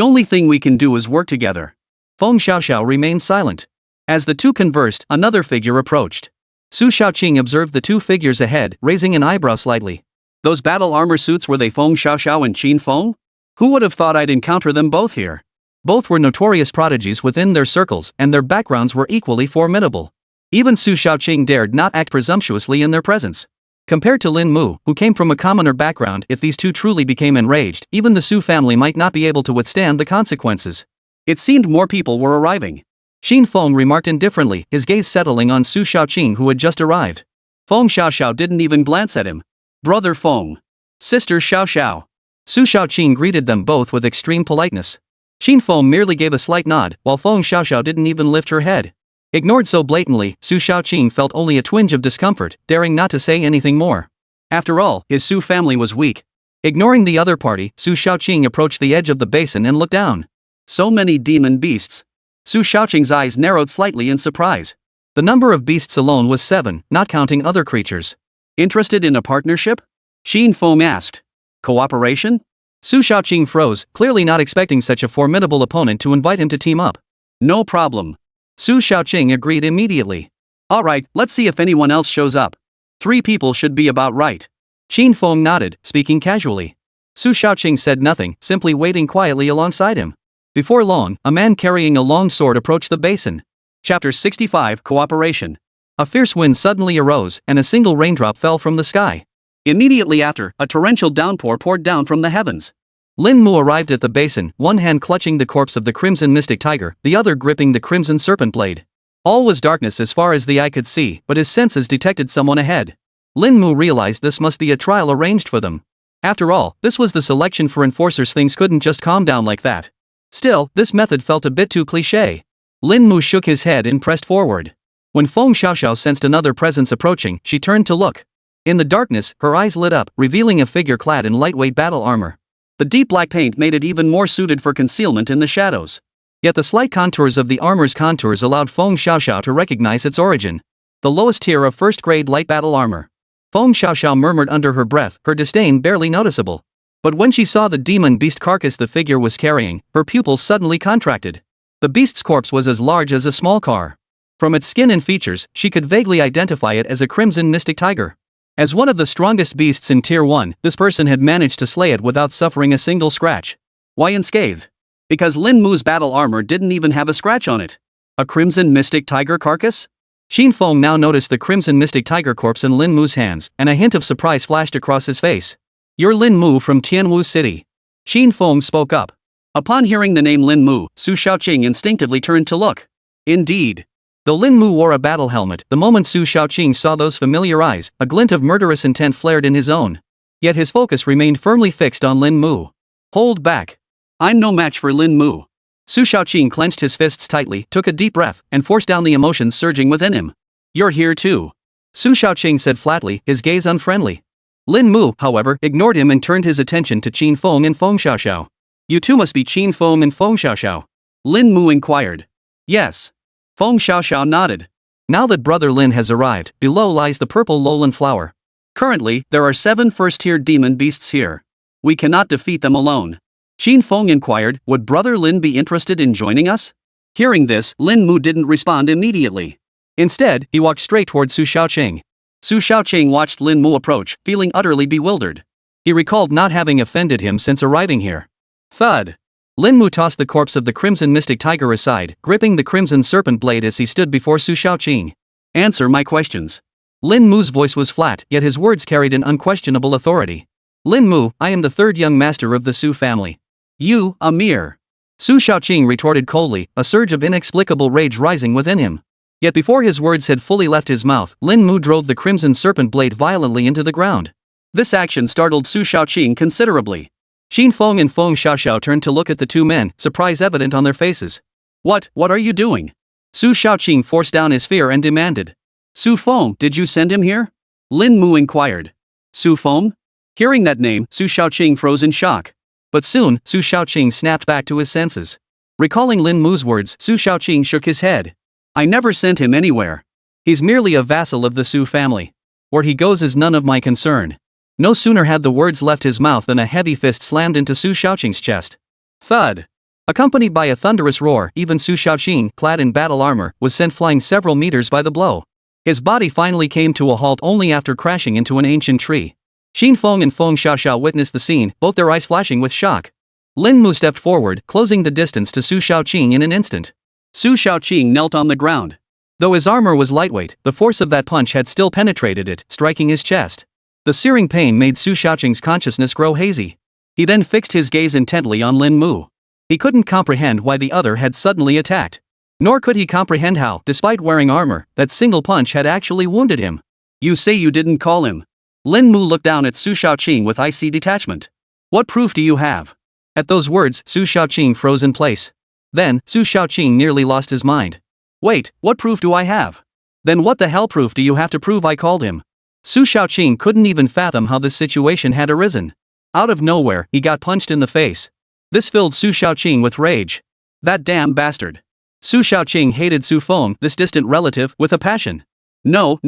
only thing we can do is work together. Feng Xiaoxiao remained silent. As the two conversed, another figure approached. Su Shaoqing observed the 2 figures ahead, raising an eyebrow slightly. Those battle armor suits, were they Feng Xiaoxiao and Qin Feng? Who would have thought I'd encounter them both here? Both were notorious prodigies within their circles, and their backgrounds were equally formidable. Even Su Shaoqing dared not act presumptuously in their presence. Compared to Lin Mu, who came from a commoner background, if these two truly became enraged, even the Su family might not be able to withstand the consequences. It seemed more people were arriving. Qin Feng remarked indifferently, his gaze settling on Su Shaoqing, who had just arrived. Feng Xiaoxiao didn't even glance at him. Brother Feng. Sister Xiaoxiao. Su Shaoqing greeted them both with extreme politeness. Qin Feng merely gave a slight nod, while Feng Xiaoxiao didn't even lift her head. Ignored so blatantly, Su Shaoqing felt only a twinge of discomfort, daring not to say anything more. After all, his Su family was weak. Ignoring the other party, Su Shaoqing approached the edge of the basin and looked down. So many demon beasts. Su Shaoqing's eyes narrowed slightly in surprise. The number of beasts alone was 7, not counting other creatures. Interested in a partnership? Qin Feng asked. Cooperation? Su Shaoqing froze, clearly not expecting such a formidable opponent to invite him to team up. No problem. Su Shaoqing agreed immediately. Alright, let's see if anyone else shows up. 3 people should be about right. Qin Feng nodded, speaking casually. Su Shaoqing said nothing, simply waiting quietly alongside him. Before long, a man carrying a long sword approached the basin. Chapter 65 Cooperation. A fierce wind suddenly arose, and a single raindrop fell from the sky. Immediately after, a torrential downpour poured down from the heavens. Lin Mu arrived at the basin, one hand clutching the corpse of the crimson mystic tiger, the other gripping the crimson serpent blade. All was darkness as far as the eye could see, but his senses detected someone ahead. Lin Mu realized this must be a trial arranged for them. After all, this was the selection for enforcers. Things couldn't just calm down like that. Still, this method felt a bit too cliché. Lin Mu shook his head and pressed forward. When Feng Xiaoxiao sensed another presence approaching, she turned to look. In the darkness, her eyes lit up, revealing a figure clad in lightweight battle armor. The deep black paint made it even more suited for concealment in the shadows. Yet the slight contours of the armor's contours allowed Feng Xiaoxiao to recognize its origin. The lowest tier of first-grade light battle armor. Feng Xiaoxiao murmured under her breath, her disdain barely noticeable. But when she saw the demon beast carcass the figure was carrying, her pupils suddenly contracted. The beast's corpse was as large as a small car. From its skin and features, she could vaguely identify it as a crimson mystic tiger. As one of the strongest beasts in Tier 1, this person had managed to slay it without suffering a single scratch. Why unscathed? Because Lin Mu's battle armor didn't even have a scratch on it. A crimson mystic tiger carcass? Xin Feng now noticed the crimson mystic tiger corpse in Lin Mu's hands, and a hint of surprise flashed across his face. You're Lin Mu from Tianwu City. Xin Feng spoke up. Upon hearing the name Lin Mu, Su Shaoqing instinctively turned to look. Indeed. Though Lin Mu wore a battle helmet, the moment Su Shaoqing saw those familiar eyes, a glint of murderous intent flared in his own. Yet his focus remained firmly fixed on Lin Mu. Hold back. I'm no match for Lin Mu. Su Shaoqing clenched his fists tightly, took a deep breath, and forced down the emotions surging within him. You're here too. Su Shaoqing said flatly, his gaze unfriendly. Lin Mu, however, ignored him and turned his attention to Qin Feng and Feng Xiaoxiao. You two must be Qin Feng and Feng Xiaoxiao. Lin Mu inquired. Yes. Feng Xiaoxiao nodded. Now that Brother Lin has arrived, below lies the purple lowland flower. Currently, there are 7 first-tier demon beasts here. We cannot defeat them alone. Qin Feng inquired, would Brother Lin be interested in joining us? Hearing this, Lin Mu didn't respond immediately. Instead, he walked straight toward Su Shaoqing. Su Shaoqing watched Lin Mu approach, feeling utterly bewildered. He recalled not having offended him since arriving here. Thud. Lin Mu tossed the corpse of the crimson mystic tiger aside, gripping the crimson serpent blade as he stood before Su Shaoqing. Answer my questions. Lin Mu's voice was flat, yet his words carried an unquestionable authority. Lin Mu, I am the 3rd young master of the Su family. You, a mere. Su Shaoqing retorted coldly, a surge of inexplicable rage rising within him. Yet before his words had fully left his mouth, Lin Mu drove the crimson serpent blade violently into the ground. This action startled Su Shaoqing considerably. Qin Feng and Feng Xiaoxiao turned to look at the two men, surprise evident on their faces. What are you doing? Su Shaoqing forced down his fear and demanded. Su Feng, did you send him here? Lin Mu inquired. Su Feng? Hearing that name, Su Shaoqing froze in shock. But soon, Su Shaoqing snapped back to his senses. Recalling Lin Mu's words, Su Shaoqing shook his head. I never sent him anywhere. He's merely a vassal of the Su family. Where he goes is none of my concern. No sooner had the words left his mouth than a heavy fist slammed into Su Shaoqing's chest. Thud. Accompanied by a thunderous roar, even Su Shaoqing, clad in battle armor, was sent flying several meters by the blow. His body finally came to a halt only after crashing into an ancient tree. Qin Feng and Feng Xiaoxiao witnessed the scene, both their eyes flashing with shock. Lin Mu stepped forward, closing the distance to Su Shaoqing in an instant. Su Shaoqing knelt on the ground. Though his armor was lightweight, the force of that punch had still penetrated it, striking his chest. The searing pain made Su Shaoqing's consciousness grow hazy. He then fixed his gaze intently on Lin Mu. He couldn't comprehend why the other had suddenly attacked. Nor could he comprehend how, despite wearing armor, that single punch had actually wounded him. You say you didn't call him. Lin Mu looked down at Su Shaoqing with icy detachment. What proof do you have? At those words, Su Shaoqing froze in place. Then, Su Shaoqing nearly lost his mind. Wait, what proof do I have? Then what the hell proof do you have to prove I called him? Su Shaoqing couldn't even fathom how this situation had arisen. Out of nowhere, he got punched in the face. This filled Su Shaoqing with rage. That damn bastard. Su Shaoqing hated Su Feng, this distant relative, with a passion. No.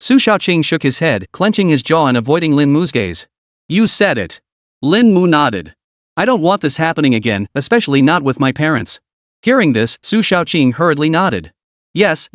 Su Shaoqing shook his head, clenching his jaw and avoiding Lin Mu's gaze. You said it. Lin Mu nodded. I don't want this happening again, especially not with my parents. Hearing this, Su Shaoqing hurriedly nodded. Yes.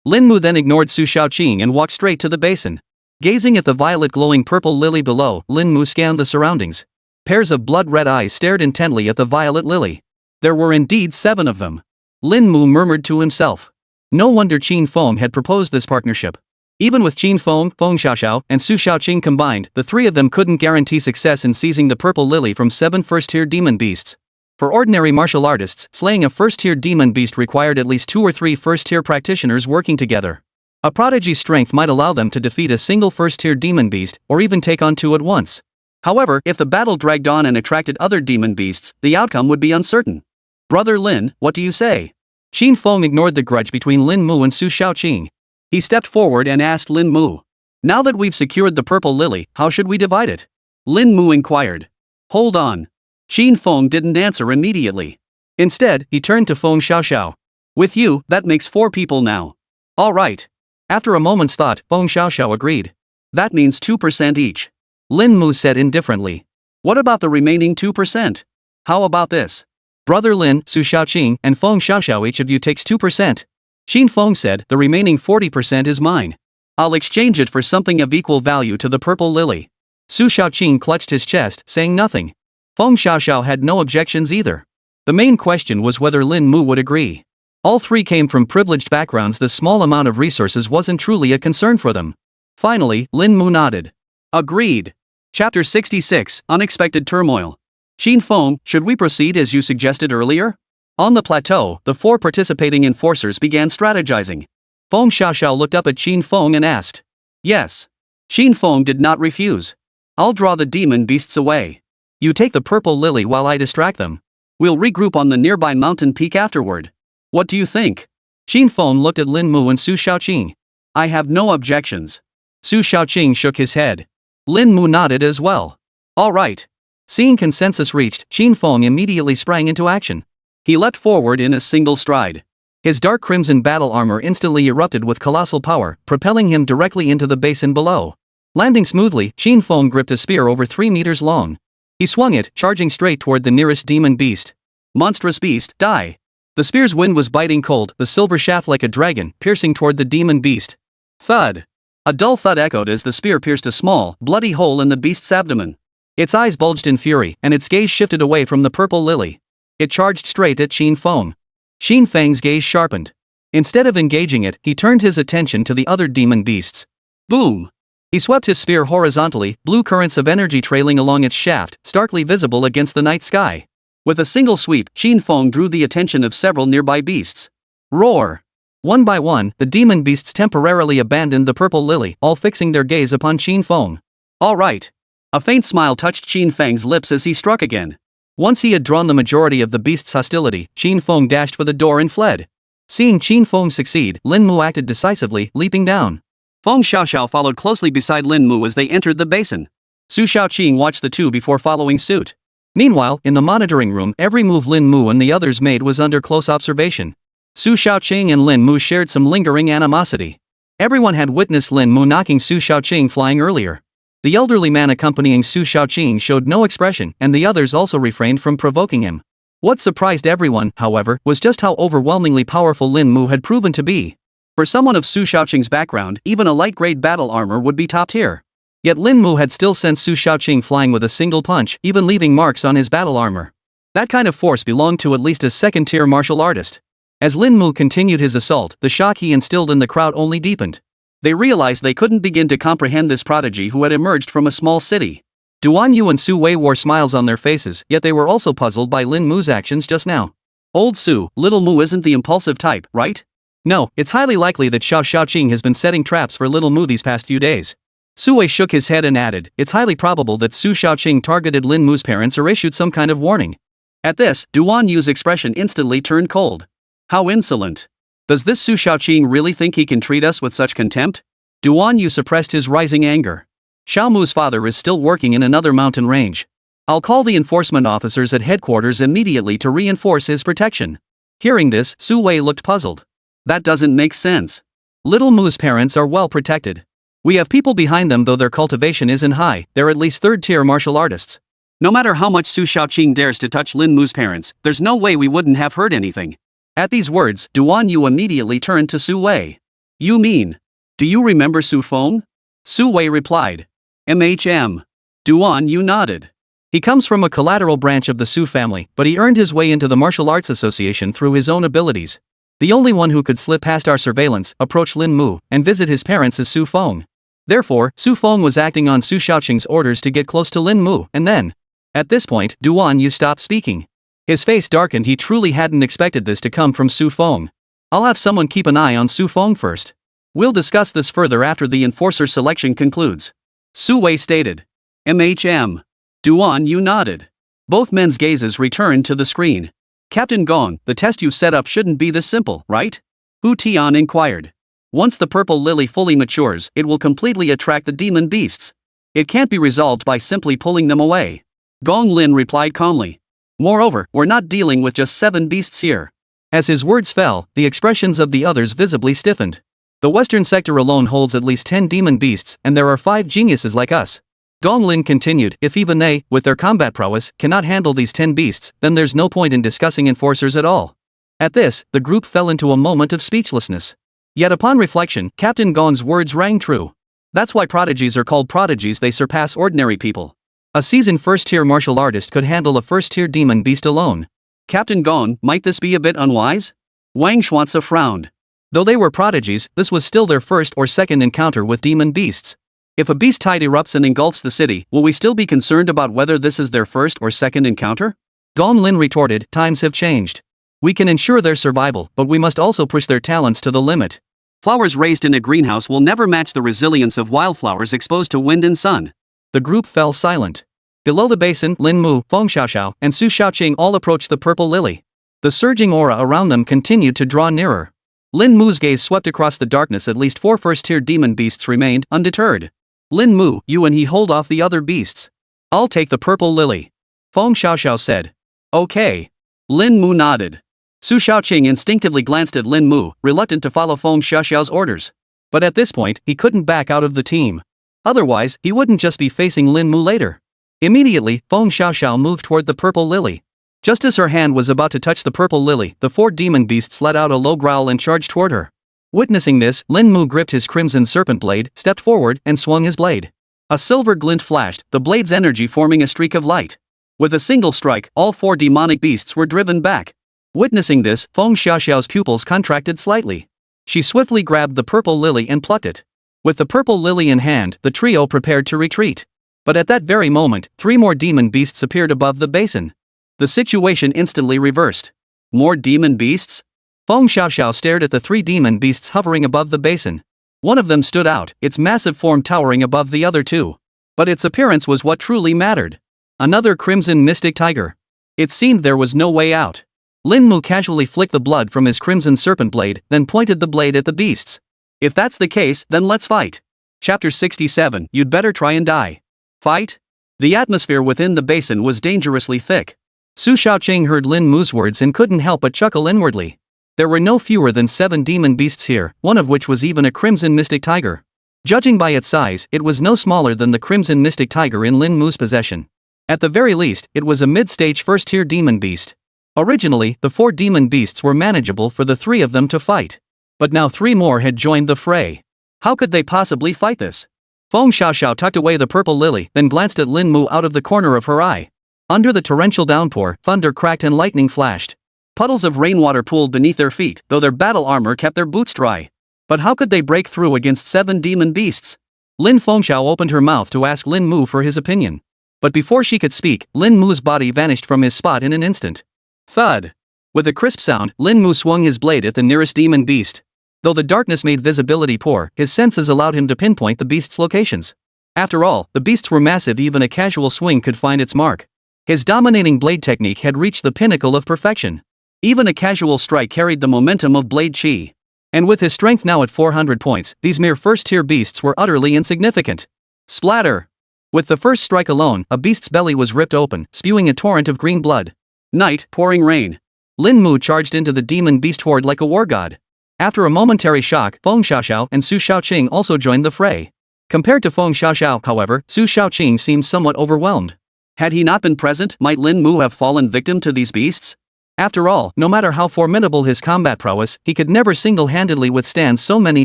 Lin Mu then ignored Su Shaoqing and walked straight to the basin. Gazing at the violet glowing purple lily below, Lin Mu scanned the surroundings. Pairs of blood-red eyes stared intently at the violet lily. There were indeed 7 of them. Lin Mu murmured to himself. No wonder Qin Feng had proposed this partnership. Even with Qin Feng, Feng Xiaoxiao, and Su Shaoqing combined, the 3 of them couldn't guarantee success in seizing the purple lily from 7 first-tier demon beasts. For ordinary martial artists, slaying a first-tier demon beast required at least 2 or 3 first-tier practitioners working together. A prodigy's strength might allow them to defeat a single first-tier demon beast, or even take on 2 at once. However, if the battle dragged on and attracted other demon beasts, the outcome would be uncertain. Brother Lin, what do you say? Qin Feng ignored the grudge between Lin Mu and Su Shaoqing. He stepped forward and asked Lin Mu. Now that we've secured the purple lily, how should we divide it? Lin Mu inquired. Hold on. Qin Feng didn't answer immediately. Instead, he turned to Feng Xiaoxiao. With you, that makes 4 people now. All right. After a moment's thought, Feng Xiaoxiao agreed. That means 2% each. Lin Mu said indifferently. What about the remaining 2%? How about this? Brother Lin, Su Shaoqing, and Feng Xiaoxiao, each of you takes 2%. Xin Feng said, the remaining 40% is mine. I'll exchange it for something of equal value to the purple lily. Su Shaoqing clutched his chest, saying nothing. Feng Xiaoxiao had no objections either. The main question was whether Lin Mu would agree. All three came from privileged backgrounds. The small amount of resources wasn't truly a concern for them. Finally, Lin Mu nodded. Agreed. Chapter 66, Unexpected Turmoil. Xin Feng, should we proceed as you suggested earlier? On the plateau, the four participating enforcers began strategizing. Feng Xiaoxiao looked up at Xin Feng and asked. Yes. Xin Feng did not refuse. I'll draw the demon beasts away. You take the purple lily while I distract them. We'll regroup on the nearby mountain peak afterward. What do you think? Xin Feng looked at Lin Mu and Su Shaoqing. I have no objections. Su Shaoqing shook his head. Lin Mu nodded as well. All right. Seeing consensus reached, Xin Feng immediately sprang into action. He leapt forward in a single stride. His dark crimson battle armor instantly erupted with colossal power, propelling him directly into the basin below. Landing smoothly, Xin Feng gripped a spear over 3 meters long. He swung it, charging straight toward the nearest demon beast. Monstrous beast, die! The spear's wind was biting cold, the silver shaft like a dragon, piercing toward the demon beast. Thud! A dull thud echoed as the spear pierced a small, bloody hole in the beast's abdomen. Its eyes bulged in fury, and its gaze shifted away from the purple lily. It charged straight at Xin Feng. Xin Feng's gaze sharpened. Instead of engaging it, he turned his attention to the other demon beasts. Boom! He swept his spear horizontally, blue currents of energy trailing along its shaft, starkly visible against the night sky. With a single sweep, Xin Feng drew the attention of several nearby beasts. Roar! One by one, the demon beasts temporarily abandoned the purple lily, all fixing their gaze upon Xin Feng. All right. A faint smile touched Xin Feng's lips as he struck again. Once he had drawn the majority of the beast's hostility, Xin Feng dashed for the door and fled. Seeing Xin Feng succeed, Lin Mu acted decisively, leaping down. Feng Xiaoxiao followed closely beside Lin Mu as they entered the basin. Su Shaoqing watched the two before following suit. Meanwhile, in the monitoring room, every move Lin Mu and the others made was under close observation. Su Shaoqing and Lin Mu shared some lingering animosity. Everyone had witnessed Lin Mu knocking Su Shaoqing flying earlier. The elderly man accompanying Su Shaoqing showed no expression, and the others also refrained from provoking him. What surprised everyone, however, was just how overwhelmingly powerful Lin Mu had proven to be. For someone of Su Shaoqing's background, even a light-grade battle armor would be top tier. Yet Lin Mu had still sent Su Shaoqing flying with a single punch, even leaving marks on his battle armor. That kind of force belonged to at least a second-tier martial artist. As Lin Mu continued his assault, the shock he instilled in the crowd only deepened. They realized they couldn't begin to comprehend this prodigy who had emerged from a small city. Duan Yu and Su Wei wore smiles on their faces, yet they were also puzzled by Lin Mu's actions just now. Old Su, little Mu isn't the impulsive type, right? No, it's highly likely that Xiao Shaoqing has been setting traps for little Mu these past few days. Su Wei shook his head and added, it's highly probable that Su Shaoqing targeted Lin Mu's parents or issued some kind of warning. At this, Duan Yu's expression instantly turned cold. How insolent. Does this Su Shaoqing really think he can treat us with such contempt? Duan Yu suppressed his rising anger. Xiao Mu's father is still working in another mountain range. I'll call the enforcement officers at headquarters immediately to reinforce his protection. Hearing this, Su Wei looked puzzled. That doesn't make sense. Little Mu's parents are well protected. We have people behind them, though their cultivation isn't high, they're at least third-tier martial artists. No matter how much Su Shaoqing dares to touch Lin Mu's parents, there's no way we wouldn't have heard anything. At these words, Duan Yu immediately turned to Su Wei. You mean? Do you remember Su Feng? Su Wei replied. Duan Yu nodded. He comes from a collateral branch of the Su family, but he earned his way into the Martial Arts Association through his own abilities. The only one who could slip past our surveillance, approach Lin Mu, and visit his parents is Su Feng. Therefore, Su Feng was acting on Su Shaoqing's orders to get close to Lin Mu, and then. At this point, Duan Yu stopped speaking. His face darkened. He truly hadn't expected this to come from Su Feng. I'll have someone keep an eye on Su Feng first. We'll discuss this further after the enforcer selection concludes. Su Wei stated. Duan Yu nodded. Both men's gazes returned to the screen. Captain Gong, the test you set up shouldn't be this simple, right? Hu Tian inquired. Once the purple lily fully matures, it will completely attract the demon beasts. It can't be resolved by simply pulling them away. Gong Lin replied calmly. Moreover, we're not dealing with just 7 beasts here. As his words fell, the expressions of the others visibly stiffened. The western sector alone holds at least 10 demon beasts, and there are 5 geniuses like us. Gong Lin continued, if even they, with their combat prowess, cannot handle these 10 beasts, then there's no point in discussing enforcers at all. At this, the group fell into a moment of speechlessness. Yet upon reflection, Captain Gon's words rang true. That's why prodigies are called prodigies, they surpass ordinary people. A seasoned first-tier martial artist could handle a first-tier demon beast alone. Captain Gon, might this be a bit unwise? Wang Xuanzi frowned. Though they were prodigies, this was still their first or second encounter with demon beasts. If a beast tide erupts and engulfs the city, will we still be concerned about whether this is their first or second encounter? Gon Lin retorted, times have changed. We can ensure their survival, but we must also push their talents to the limit. Flowers raised in a greenhouse will never match the resilience of wildflowers exposed to wind and sun. The group fell silent. Below the basin, Lin Mu, Feng Xiaoxiao, and Su Xiaoqing all approached the purple lily. The surging aura around them continued to draw nearer. Lin Mu's gaze swept across the darkness. At least 4 first-tier demon beasts remained, undeterred. Lin Mu, you and he hold off the other beasts. I'll take the purple lily. Feng Xiaoxiao said. Okay. Lin Mu nodded. Su Xiaoqing instinctively glanced at Lin Mu, reluctant to follow Feng Xiaoxiao's orders. But at this point, he couldn't back out of the team. Otherwise, he wouldn't just be facing Lin Mu later. Immediately, Feng Xiaoxiao moved toward the purple lily. Just as her hand was about to touch the purple lily, the 4 demon beasts let out a low growl and charged toward her. Witnessing this, Lin Mu gripped his crimson serpent blade, stepped forward, and swung his blade. A silver glint flashed, the blade's energy forming a streak of light. With a single strike, all 4 demonic beasts were driven back. Witnessing this, Feng Xiaoxiao's pupils contracted slightly. She swiftly grabbed the purple lily and plucked it. With the purple lily in hand, the trio prepared to retreat. But at that very moment, 3 more demon beasts appeared above the basin. The situation instantly reversed. More demon beasts? Feng Xiaoxiao stared at the 3 demon beasts hovering above the basin. One of them stood out, its massive form towering above the other 2. But its appearance was what truly mattered. Another crimson mystic tiger. It seemed there was no way out. Lin Mu casually flicked the blood from his crimson serpent blade, then pointed the blade at the beasts. If that's the case, then let's fight. Chapter 67, You'd better try and die. Fight? The atmosphere within the basin was dangerously thick. Su Xiaoqing heard Lin Mu's words and couldn't help but chuckle inwardly. There were no fewer than 7 demon beasts here, one of which was even a crimson mystic tiger. Judging by its size, it was no smaller than the crimson mystic tiger in Lin Mu's possession. At the very least, it was a mid-stage first-tier demon beast. Originally, the 4 demon beasts were manageable for the 3 of them to fight. But now 3 more had joined the fray. How could they possibly fight this? Feng Xiaoxiao tucked away the purple lily, then glanced at Lin Mu out of the corner of her eye. Under the torrential downpour, thunder cracked and lightning flashed. Puddles of rainwater pooled beneath their feet, though their battle armor kept their boots dry. But how could they break through against 7 demon beasts? Lin Fengxiao opened her mouth to ask Lin Mu for his opinion. But before she could speak, Lin Mu's body vanished from his spot in an instant. Thud! With a crisp sound, Lin Mu swung his blade at the nearest demon beast. Though the darkness made visibility poor, his senses allowed him to pinpoint the beast's locations. After all, the beasts were massive, even a casual swing could find its mark. His dominating blade technique had reached the pinnacle of perfection. Even a casual strike carried the momentum of blade chi. And with his strength now at 400 points, these mere first-tier beasts were utterly insignificant. Splatter! With the first strike alone, a beast's belly was ripped open, spewing a torrent of green blood. Night, pouring rain. Lin Mu charged into the demon beast horde like a war god. After a momentary shock, Feng Xiaoxiao and Su Xiaoqing also joined the fray. Compared to Feng Xiaoxiao, however, Su Xiaoqing seemed somewhat overwhelmed. Had he not been present, might Lin Mu have fallen victim to these beasts? After all, no matter how formidable his combat prowess, he could never single-handedly withstand so many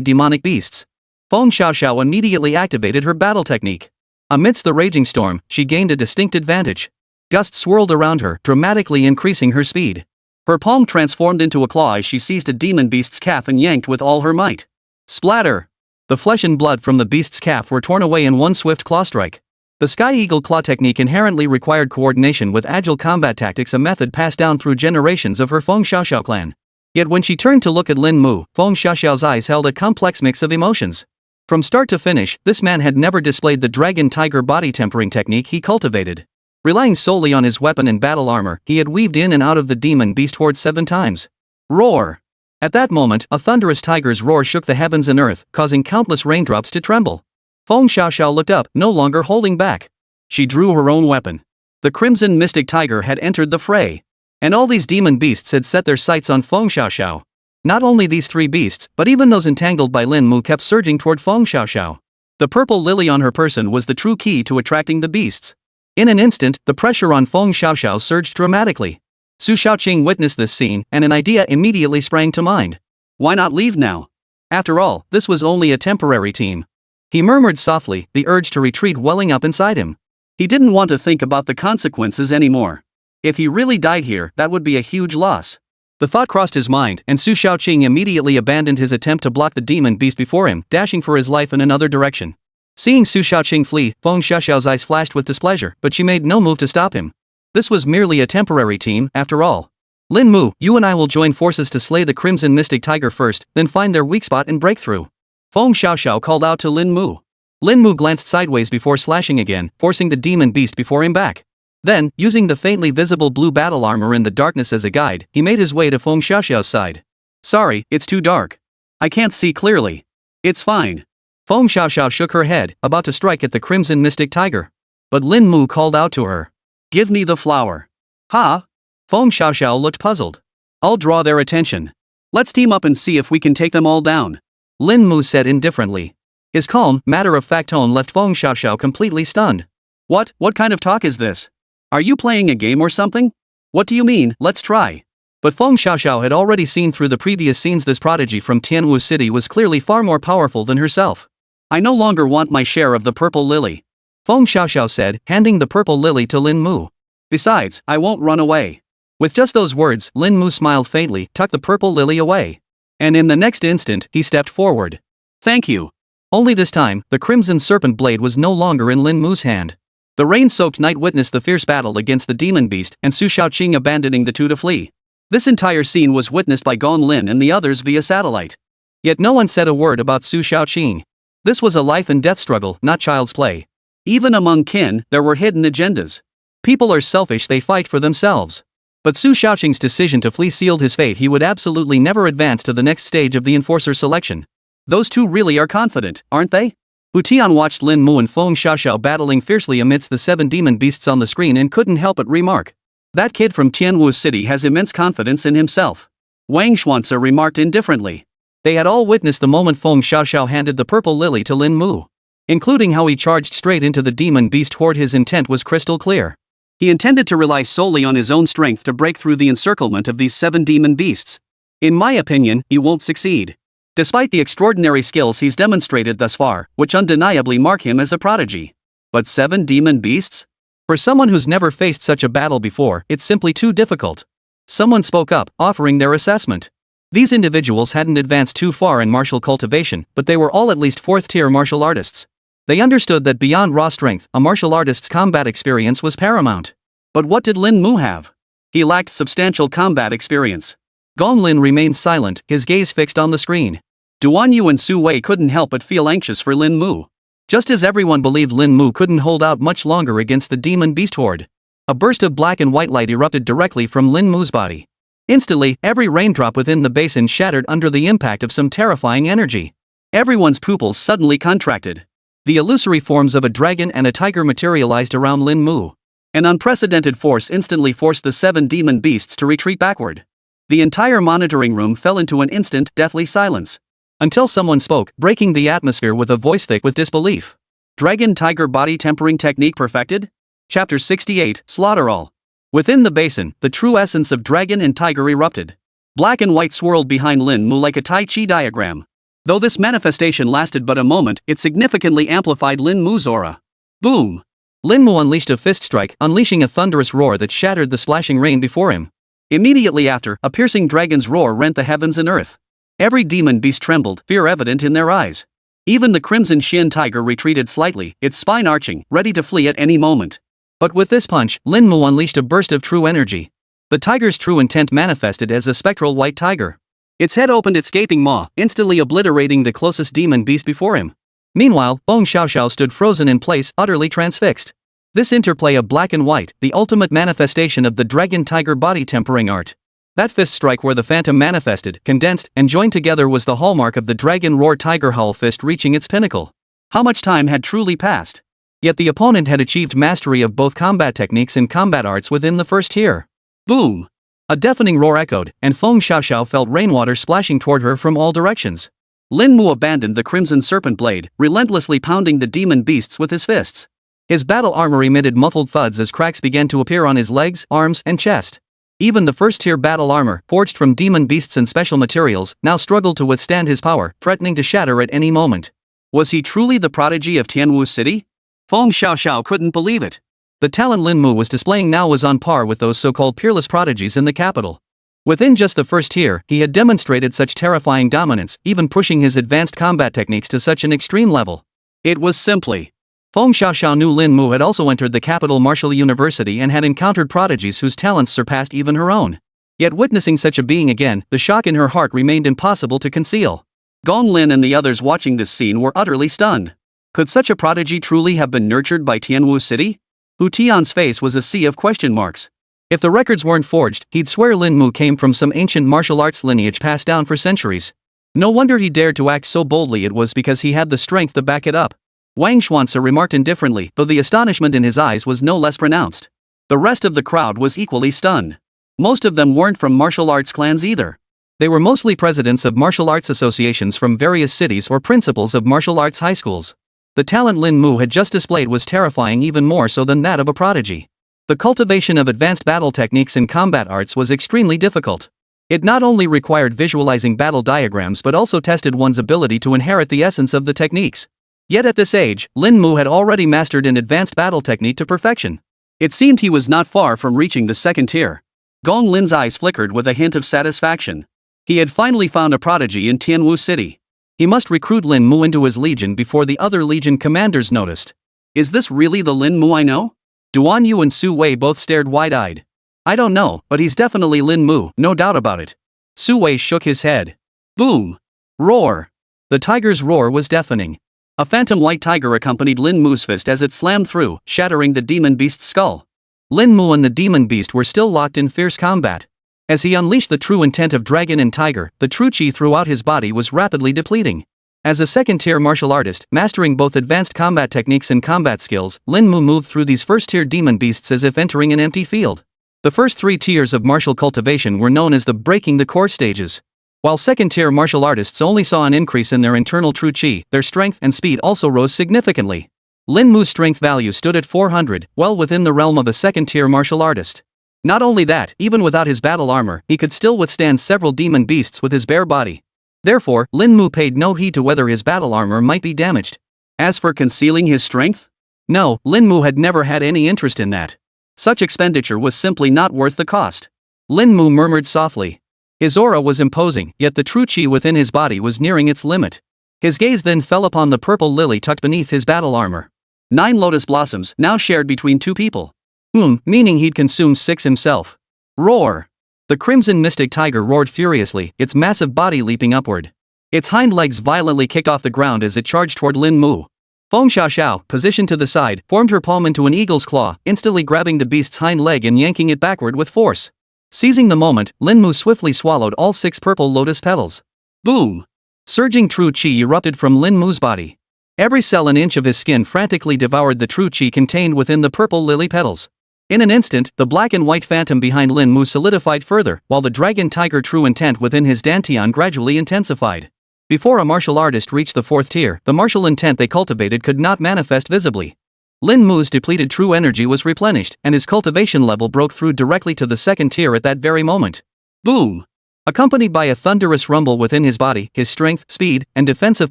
demonic beasts. Feng Xiaoxiao immediately activated her battle technique. Amidst the raging storm, she gained a distinct advantage. Gusts swirled around her, dramatically increasing her speed. Her palm transformed into a claw as she seized a demon beast's calf and yanked with all her might. Splatter! The flesh and blood from the beast's calf were torn away in one swift claw strike. The Sky Eagle Claw technique inherently required coordination with agile combat tactics, a method passed down through generations of her Feng Xiaoxiao clan. Yet when she turned to look at Lin Mu, Feng Xiaoxiao's eyes held a complex mix of emotions. From start to finish, this man had never displayed the dragon-tiger body tempering technique he cultivated. Relying solely on his weapon and battle armor, he had weaved in and out of the demon beast horde 7 times. Roar! At that moment, a thunderous tiger's roar shook the heavens and earth, causing countless raindrops to tremble. Feng Xiaoxiao looked up, no longer holding back. She drew her own weapon. The crimson mystic tiger had entered the fray. And all these demon beasts had set their sights on Feng Xiaoxiao. Not only these 3 beasts, but even those entangled by Lin Mu kept surging toward Feng Xiaoxiao. The purple lily on her person was the true key to attracting the beasts. In an instant, the pressure on Feng Xiaoxiao surged dramatically. Su Shaoqing witnessed this scene, and an idea immediately sprang to mind. Why not leave now? After all, this was only a temporary team. He murmured softly, the urge to retreat welling up inside him. He didn't want to think about the consequences anymore. If he really died here, that would be a huge loss. The thought crossed his mind, and Su Shaoqing immediately abandoned his attempt to block the demon beast before him, dashing for his life in another direction. Seeing Su Shaoqing flee, Feng Xiaoxiao's eyes flashed with displeasure, but she made no move to stop him. This was merely a temporary team, after all. Lin Mu, you and I will join forces to slay the Crimson Mystic Tiger first, then find their weak spot and break through. Feng Xiaoxiao called out to Lin Mu. Lin Mu glanced sideways before slashing again, forcing the demon beast before him back. Then, using the faintly visible blue battle armor in the darkness as a guide, he made his way to Feng Xiaoxiao's side. Sorry, it's too dark. I can't see clearly. It's fine. Feng Xiaoxiao shook her head, about to strike at the Crimson Mystic Tiger. But Lin Mu called out to her. Give me the flower. Huh? Feng Xiaoxiao looked puzzled. I'll draw their attention. Let's team up and see if we can take them all down. Lin Mu said indifferently. His calm, matter-of-fact tone left Feng Xiaoxiao completely stunned. What kind of talk is this? Are you playing a game or something? What do you mean, let's try? But Feng Xiaoxiao had already seen through the previous scenes this prodigy from Tianwu City was clearly far more powerful than herself. I no longer want my share of the purple lily. Feng Xiaoxiao said, handing the purple lily to Lin Mu. Besides, I won't run away. With just those words, Lin Mu smiled faintly, tucked the purple lily away. And in the next instant, he stepped forward. Thank you. Only this time, the crimson serpent blade was no longer in Lin Mu's hand. The rain-soaked night witnessed the fierce battle against the demon beast and Su Shaoqing abandoning the two to flee. This entire scene was witnessed by Gong Lin and the others via satellite. Yet no one said a word about Su Shaoqing. This was a life-and-death struggle, not child's play. Even among kin, there were hidden agendas. People are selfish, they fight for themselves. But Su Shaoqing's decision to flee sealed his fate. He would absolutely never advance to the next stage of the enforcer selection. Those two really are confident, aren't they? Hu Tian watched Lin Mu and Feng Xiaoxiao battling fiercely amidst the 7 demon beasts on the screen and couldn't help but remark. That kid from Tianwu City has immense confidence in himself. Wang Xuanzi remarked indifferently. They had all witnessed the moment Feng Xiaoxiao handed the purple lily to Lin Mu. Including how he charged straight into the demon beast horde. His intent was crystal clear. He intended to rely solely on his own strength to break through the encirclement of these 7 demon beasts. In my opinion, he won't succeed. Despite the extraordinary skills he's demonstrated thus far, which undeniably mark him as a prodigy. But 7 demon beasts? For someone who's never faced such a battle before, it's simply too difficult. Someone spoke up, offering their assessment. These individuals hadn't advanced too far in martial cultivation, but they were all at least 4th-tier martial artists. They understood that beyond raw strength, a martial artist's combat experience was paramount. But what did Lin Mu have? He lacked substantial combat experience. Gong Lin remained silent, his gaze fixed on the screen. Duan Yu and Su Wei couldn't help but feel anxious for Lin Mu. Just as everyone believed Lin Mu couldn't hold out much longer against the demon beast horde. A burst of black and white light erupted directly from Lin Mu's body. Instantly, every raindrop within the basin shattered under the impact of some terrifying energy. Everyone's pupils suddenly contracted. The illusory forms of a dragon and a tiger materialized around Lin Mu. An unprecedented force instantly forced the 7 demon beasts to retreat backward. The entire monitoring room fell into an instant, deathly silence. Until someone spoke, breaking the atmosphere with a voice thick with disbelief. Dragon Tiger Body Tempering Technique Perfected? Chapter 68, Slaughter All. Within the basin, the true essence of dragon and tiger erupted. Black and white swirled behind Lin Mu like a Tai Chi diagram. Though this manifestation lasted but a moment, it significantly amplified Lin Mu's aura. Boom! Lin Mu unleashed a fist strike, unleashing a thunderous roar that shattered the splashing rain before him. Immediately after, a piercing dragon's roar rent the heavens and earth. Every demon beast trembled, fear evident in their eyes. Even the crimson Shin tiger retreated slightly, its spine arching, ready to flee at any moment. But with this punch, Lin Mu unleashed a burst of true energy. The tiger's true intent manifested as a spectral white tiger. Its head opened its gaping maw, instantly obliterating the closest demon beast before him. Meanwhile, Feng Xiaoxiao stood frozen in place, utterly transfixed. This interplay of black and white, the ultimate manifestation of the dragon tiger body tempering art. That fist strike where the phantom manifested, condensed, and joined together was the hallmark of the dragon roar tiger howl fist reaching its pinnacle. How much time had truly passed? Yet the opponent had achieved mastery of both combat techniques and combat arts within the first tier. Boom! A deafening roar echoed, and Feng Xiaoxiao felt rainwater splashing toward her from all directions. Lin Mu abandoned the crimson serpent blade, relentlessly pounding the demon beasts with his fists. His battle armor emitted muffled thuds as cracks began to appear on his legs, arms, and chest. Even the first-tier battle armor, forged from demon beasts and special materials, now struggled to withstand his power, threatening to shatter at any moment. Was he truly the prodigy of Tianwu City? Feng Xiaoxiao couldn't believe it. The talent Lin Mu was displaying now was on par with those so-called peerless prodigies in the capital. Within just the first year, he had demonstrated such terrifying dominance, even pushing his advanced combat techniques to such an extreme level. It was simply. Feng Xiaoxiao knew Lin Mu had also entered the capital martial university and had encountered prodigies whose talents surpassed even her own. Yet witnessing such a being again, the shock in her heart remained impossible to conceal. Gong Lin and the others watching this scene were utterly stunned. Could such a prodigy truly have been nurtured by Tianwu City? Hu Tian's face was a sea of question marks. If the records weren't forged, he'd swear Lin Mu came from some ancient martial arts lineage passed down for centuries. No wonder he dared to act so boldly. It was because he had the strength to back it up. Wang Xuanci remarked indifferently, though the astonishment in his eyes was no less pronounced. The rest of the crowd was equally stunned. Most of them weren't from martial arts clans either. They were mostly presidents of martial arts associations from various cities or principals of martial arts high schools. The talent Lin Mu had just displayed was terrifying, even more so than that of a prodigy. The cultivation of advanced battle techniques and combat arts was extremely difficult. It not only required visualizing battle diagrams but also tested one's ability to inherit the essence of the techniques. Yet at this age, Lin Mu had already mastered an advanced battle technique to perfection. It seemed he was not far from reaching the second tier. Gong Lin's eyes flickered with a hint of satisfaction. He had finally found a prodigy in Tianwu City. He must recruit Lin Mu into his legion before the other legion commanders noticed. Is this really the Lin Mu I know? Duan Yu and Su Wei both stared wide-eyed. I don't know, but he's definitely Lin Mu, no doubt about it. Su Wei shook his head. Boom! Roar! The tiger's roar was deafening. A phantom white tiger accompanied Lin Mu's fist as it slammed through, shattering the demon beast's skull. Lin Mu and the demon beast were still locked in fierce combat. As he unleashed the true intent of dragon and tiger, the true chi throughout his body was rapidly depleting. As a second-tier martial artist, mastering both advanced combat techniques and combat skills, Lin Mu moved through these first-tier demon beasts as if entering an empty field. The first 3 tiers of martial cultivation were known as the breaking the core stages. While second-tier martial artists only saw an increase in their internal true chi, their strength and speed also rose significantly. Lin Mu's strength value stood at 400, well within the realm of a second-tier martial artist. Not only that, even without his battle armor, he could still withstand several demon beasts with his bare body. Therefore, Lin Mu paid no heed to whether his battle armor might be damaged. As for concealing his strength? No, Lin Mu had never had any interest in that. Such expenditure was simply not worth the cost. Lin Mu murmured softly. His aura was imposing, yet the true chi within his body was nearing its limit. His gaze then fell upon the purple lily tucked beneath his battle armor. 9 lotus blossoms, now shared between 2 people. Meaning he'd consumed 6 himself. Roar! The crimson mystic tiger roared furiously, its massive body leaping upward. Its hind legs violently kicked off the ground as it charged toward Lin Mu. Feng Xiaoxiao, positioned to the side, formed her palm into an eagle's claw, instantly grabbing the beast's hind leg and yanking it backward with force. Seizing the moment, Lin Mu swiftly swallowed all 6 purple lotus petals. Boom! Surging true chi erupted from Lin Mu's body. Every cell and inch of his skin frantically devoured the true chi contained within the purple lily petals. In an instant, the black and white phantom behind Lin Mu solidified further, while the dragon-tiger true intent within his dantian gradually intensified. Before a martial artist reached the 4th tier, the martial intent they cultivated could not manifest visibly. Lin Mu's depleted true energy was replenished, and his cultivation level broke through directly to the 2nd tier at that very moment. Boom! Accompanied by a thunderous rumble within his body, his strength, speed, and defensive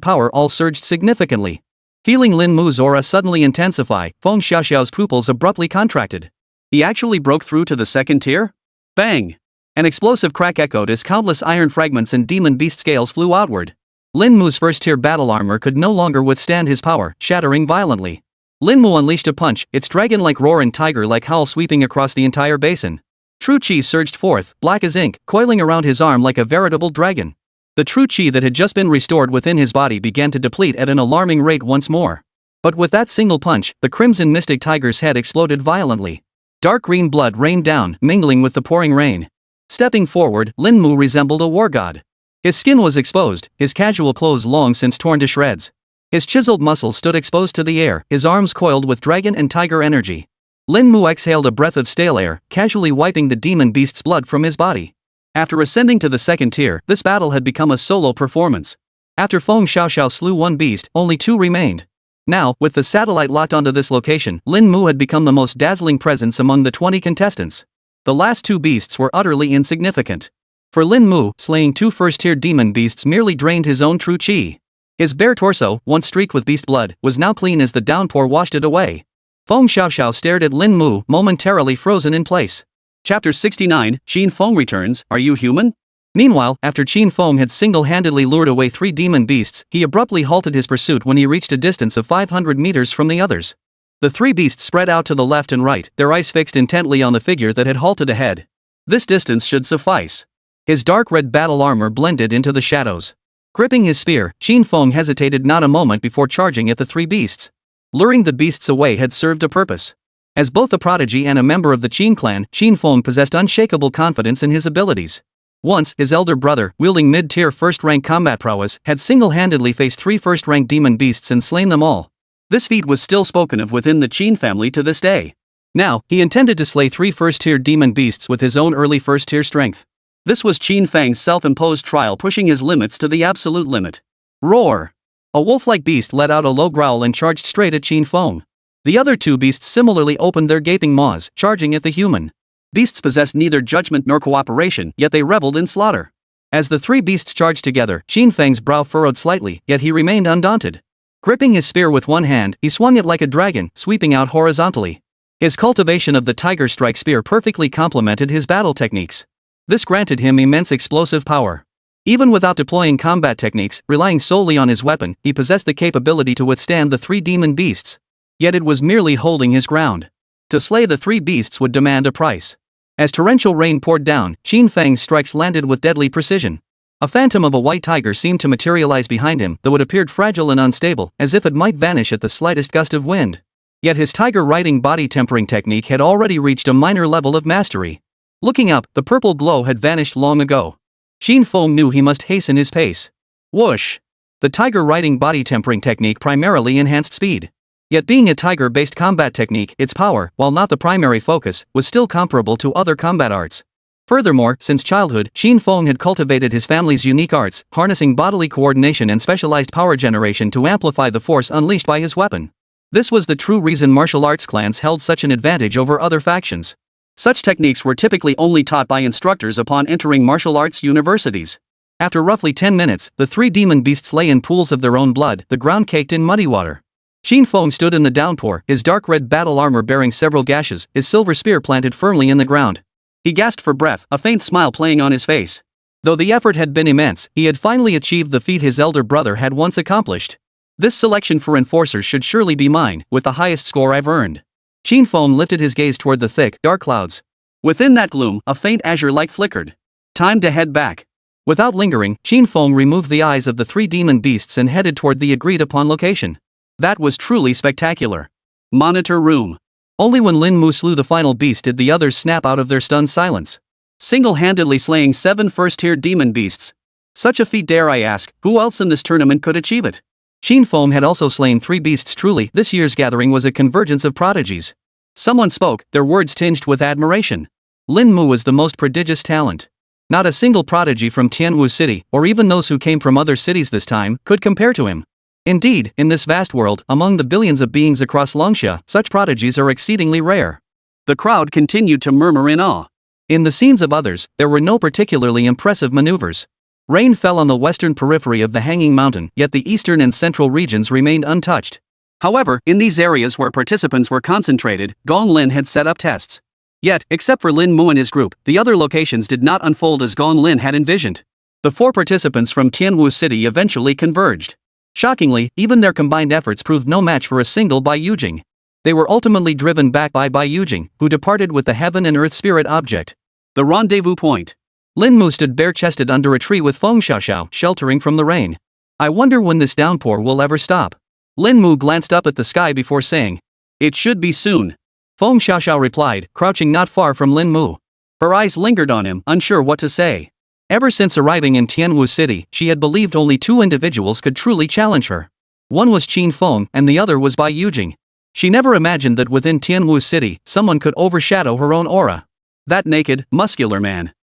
power all surged significantly. Feeling Lin Mu's aura suddenly intensify, Feng Xiaoxiao's pupils abruptly contracted. He actually broke through to the 2nd tier? Bang! An explosive crack echoed as countless iron fragments and demon beast scales flew outward. Lin Mu's first-tier battle armor could no longer withstand his power, shattering violently. Lin Mu unleashed a punch, its dragon-like roar and tiger-like howl sweeping across the entire basin. True chi surged forth, black as ink, coiling around his arm like a veritable dragon. The true chi that had just been restored within his body began to deplete at an alarming rate once more. But with that single punch, the crimson mystic tiger's head exploded violently. Dark green blood rained down, mingling with the pouring rain. Stepping forward, Lin Mu resembled a war god. His skin was exposed, his casual clothes long since torn to shreds. His chiseled muscles stood exposed to the air, his arms coiled with dragon and tiger energy. Lin Mu exhaled a breath of stale air, casually wiping the demon beast's blood from his body. After ascending to the 2nd tier, this battle had become a solo performance. After Feng Xiaoxiao slew 1 beast, only 2 remained. Now, with the satellite locked onto this location, Lin Mu had become the most dazzling presence among the 20 contestants. The last two beasts were utterly insignificant. For Lin Mu, slaying two first-tier demon beasts merely drained his own true chi. His bare torso, once streaked with beast blood, was now clean as the downpour washed it away. Feng Xiaoxiao stared at Lin Mu, momentarily frozen in place. Chapter 69, Qin Feng returns, are you human? Meanwhile, after Qin Feng had single-handedly lured away 3 demon beasts, he abruptly halted his pursuit when he reached a distance of 500 meters from the others. The 3 beasts spread out to the left and right, their eyes fixed intently on the figure that had halted ahead. This distance should suffice. His dark red battle armor blended into the shadows. Gripping his spear, Qin Feng hesitated not a moment before charging at the 3 beasts. Luring the beasts away had served a purpose. As both a prodigy and a member of the Qin clan, Qin Feng possessed unshakable confidence in his abilities. Once, his elder brother, wielding mid-tier first-rank combat prowess, had single-handedly faced 3 first-rank demon beasts and slain them all. This feat was still spoken of within the Qin family to this day. Now, he intended to slay 3 first-tier demon beasts with his own early first-tier strength. This was Qin Feng's self-imposed trial, pushing his limits to the absolute limit. Roar! A wolf-like beast let out a low growl and charged straight at Qin Feng. The other 2 beasts similarly opened their gaping maws, charging at the human. Beasts possessed neither judgment nor cooperation, yet they reveled in slaughter. As the 3 beasts charged together, Qin Feng's brow furrowed slightly, yet he remained undaunted. Gripping his spear with one hand, he swung it like a dragon, sweeping out horizontally. His cultivation of the tiger strike spear perfectly complemented his battle techniques. This granted him immense explosive power. Even without deploying combat techniques, relying solely on his weapon, he possessed the capability to withstand the 3 demon beasts. Yet it was merely holding his ground. To slay the 3 beasts would demand a price. As torrential rain poured down, Qin Feng's strikes landed with deadly precision. A phantom of a white tiger seemed to materialize behind him, though it appeared fragile and unstable, as if it might vanish at the slightest gust of wind. Yet his tiger-riding body tempering technique had already reached a minor level of mastery. Looking up, the purple glow had vanished long ago. Qin Feng knew he must hasten his pace. Whoosh! The tiger-riding body tempering technique primarily enhanced speed. Yet being a tiger-based combat technique, its power, while not the primary focus, was still comparable to other combat arts. Furthermore, since childhood, Qin Feng had cultivated his family's unique arts, harnessing bodily coordination and specialized power generation to amplify the force unleashed by his weapon. This was the true reason martial arts clans held such an advantage over other factions. Such techniques were typically only taught by instructors upon entering martial arts universities. After roughly 10 minutes, the 3 demon beasts lay in pools of their own blood, the ground caked in muddy water. Qin Feng stood in the downpour, his dark red battle armor bearing several gashes, his silver spear planted firmly in the ground. He gasped for breath, a faint smile playing on his face. Though the effort had been immense, he had finally achieved the feat his elder brother had once accomplished. This selection for enforcers should surely be mine, with the highest score I've earned. Qin Feng lifted his gaze toward the thick, dark clouds. Within that gloom, a faint azure light flickered. Time to head back. Without lingering, Qin Feng removed the eyes of the 3 demon beasts and headed toward the agreed-upon location. That was truly spectacular. Monitor room. Only when Lin Mu slew the final beast did the others snap out of their stunned silence. Single-handedly slaying 7 first-tier demon beasts. Such a feat, dare I ask, who else in this tournament could achieve it? Qin Feng had also slain 3 beasts. Truly, this year's gathering was a convergence of prodigies. Someone spoke, their words tinged with admiration. Lin Mu was the most prodigious talent. Not a single prodigy from Tianwu City, or even those who came from other cities this time, could compare to him. Indeed, in this vast world, among the billions of beings across Longxia, such prodigies are exceedingly rare. The crowd continued to murmur in awe. In the scenes of others, there were no particularly impressive maneuvers. Rain fell on the western periphery of the hanging mountain, yet the eastern and central regions remained untouched. However, in these areas where participants were concentrated, Gong Lin had set up tests. Yet, except for Lin Mu and his group, the other locations did not unfold as Gong Lin had envisioned. The 4 participants from Tianwu City eventually converged. Shockingly, even their combined efforts proved no match for a single Bai Yujing. They were ultimately driven back by Bai Yujing, who departed with the heaven and earth spirit object. The rendezvous point. Lin Mu stood bare-chested under a tree with Feng Xiaoxiao sheltering from the rain. I wonder when this downpour will ever stop. Lin Mu glanced up at the sky before saying, "It should be soon." Feng Xiaoxiao replied, crouching not far from Lin Mu. Her eyes lingered on him, unsure what to say. Ever since arriving in Tianwu City, she had believed only 2 individuals could truly challenge her. One was Qin Feng, and the other was Bai Yujing. She never imagined that within Tianwu City, someone could overshadow her own aura. That naked, muscular man.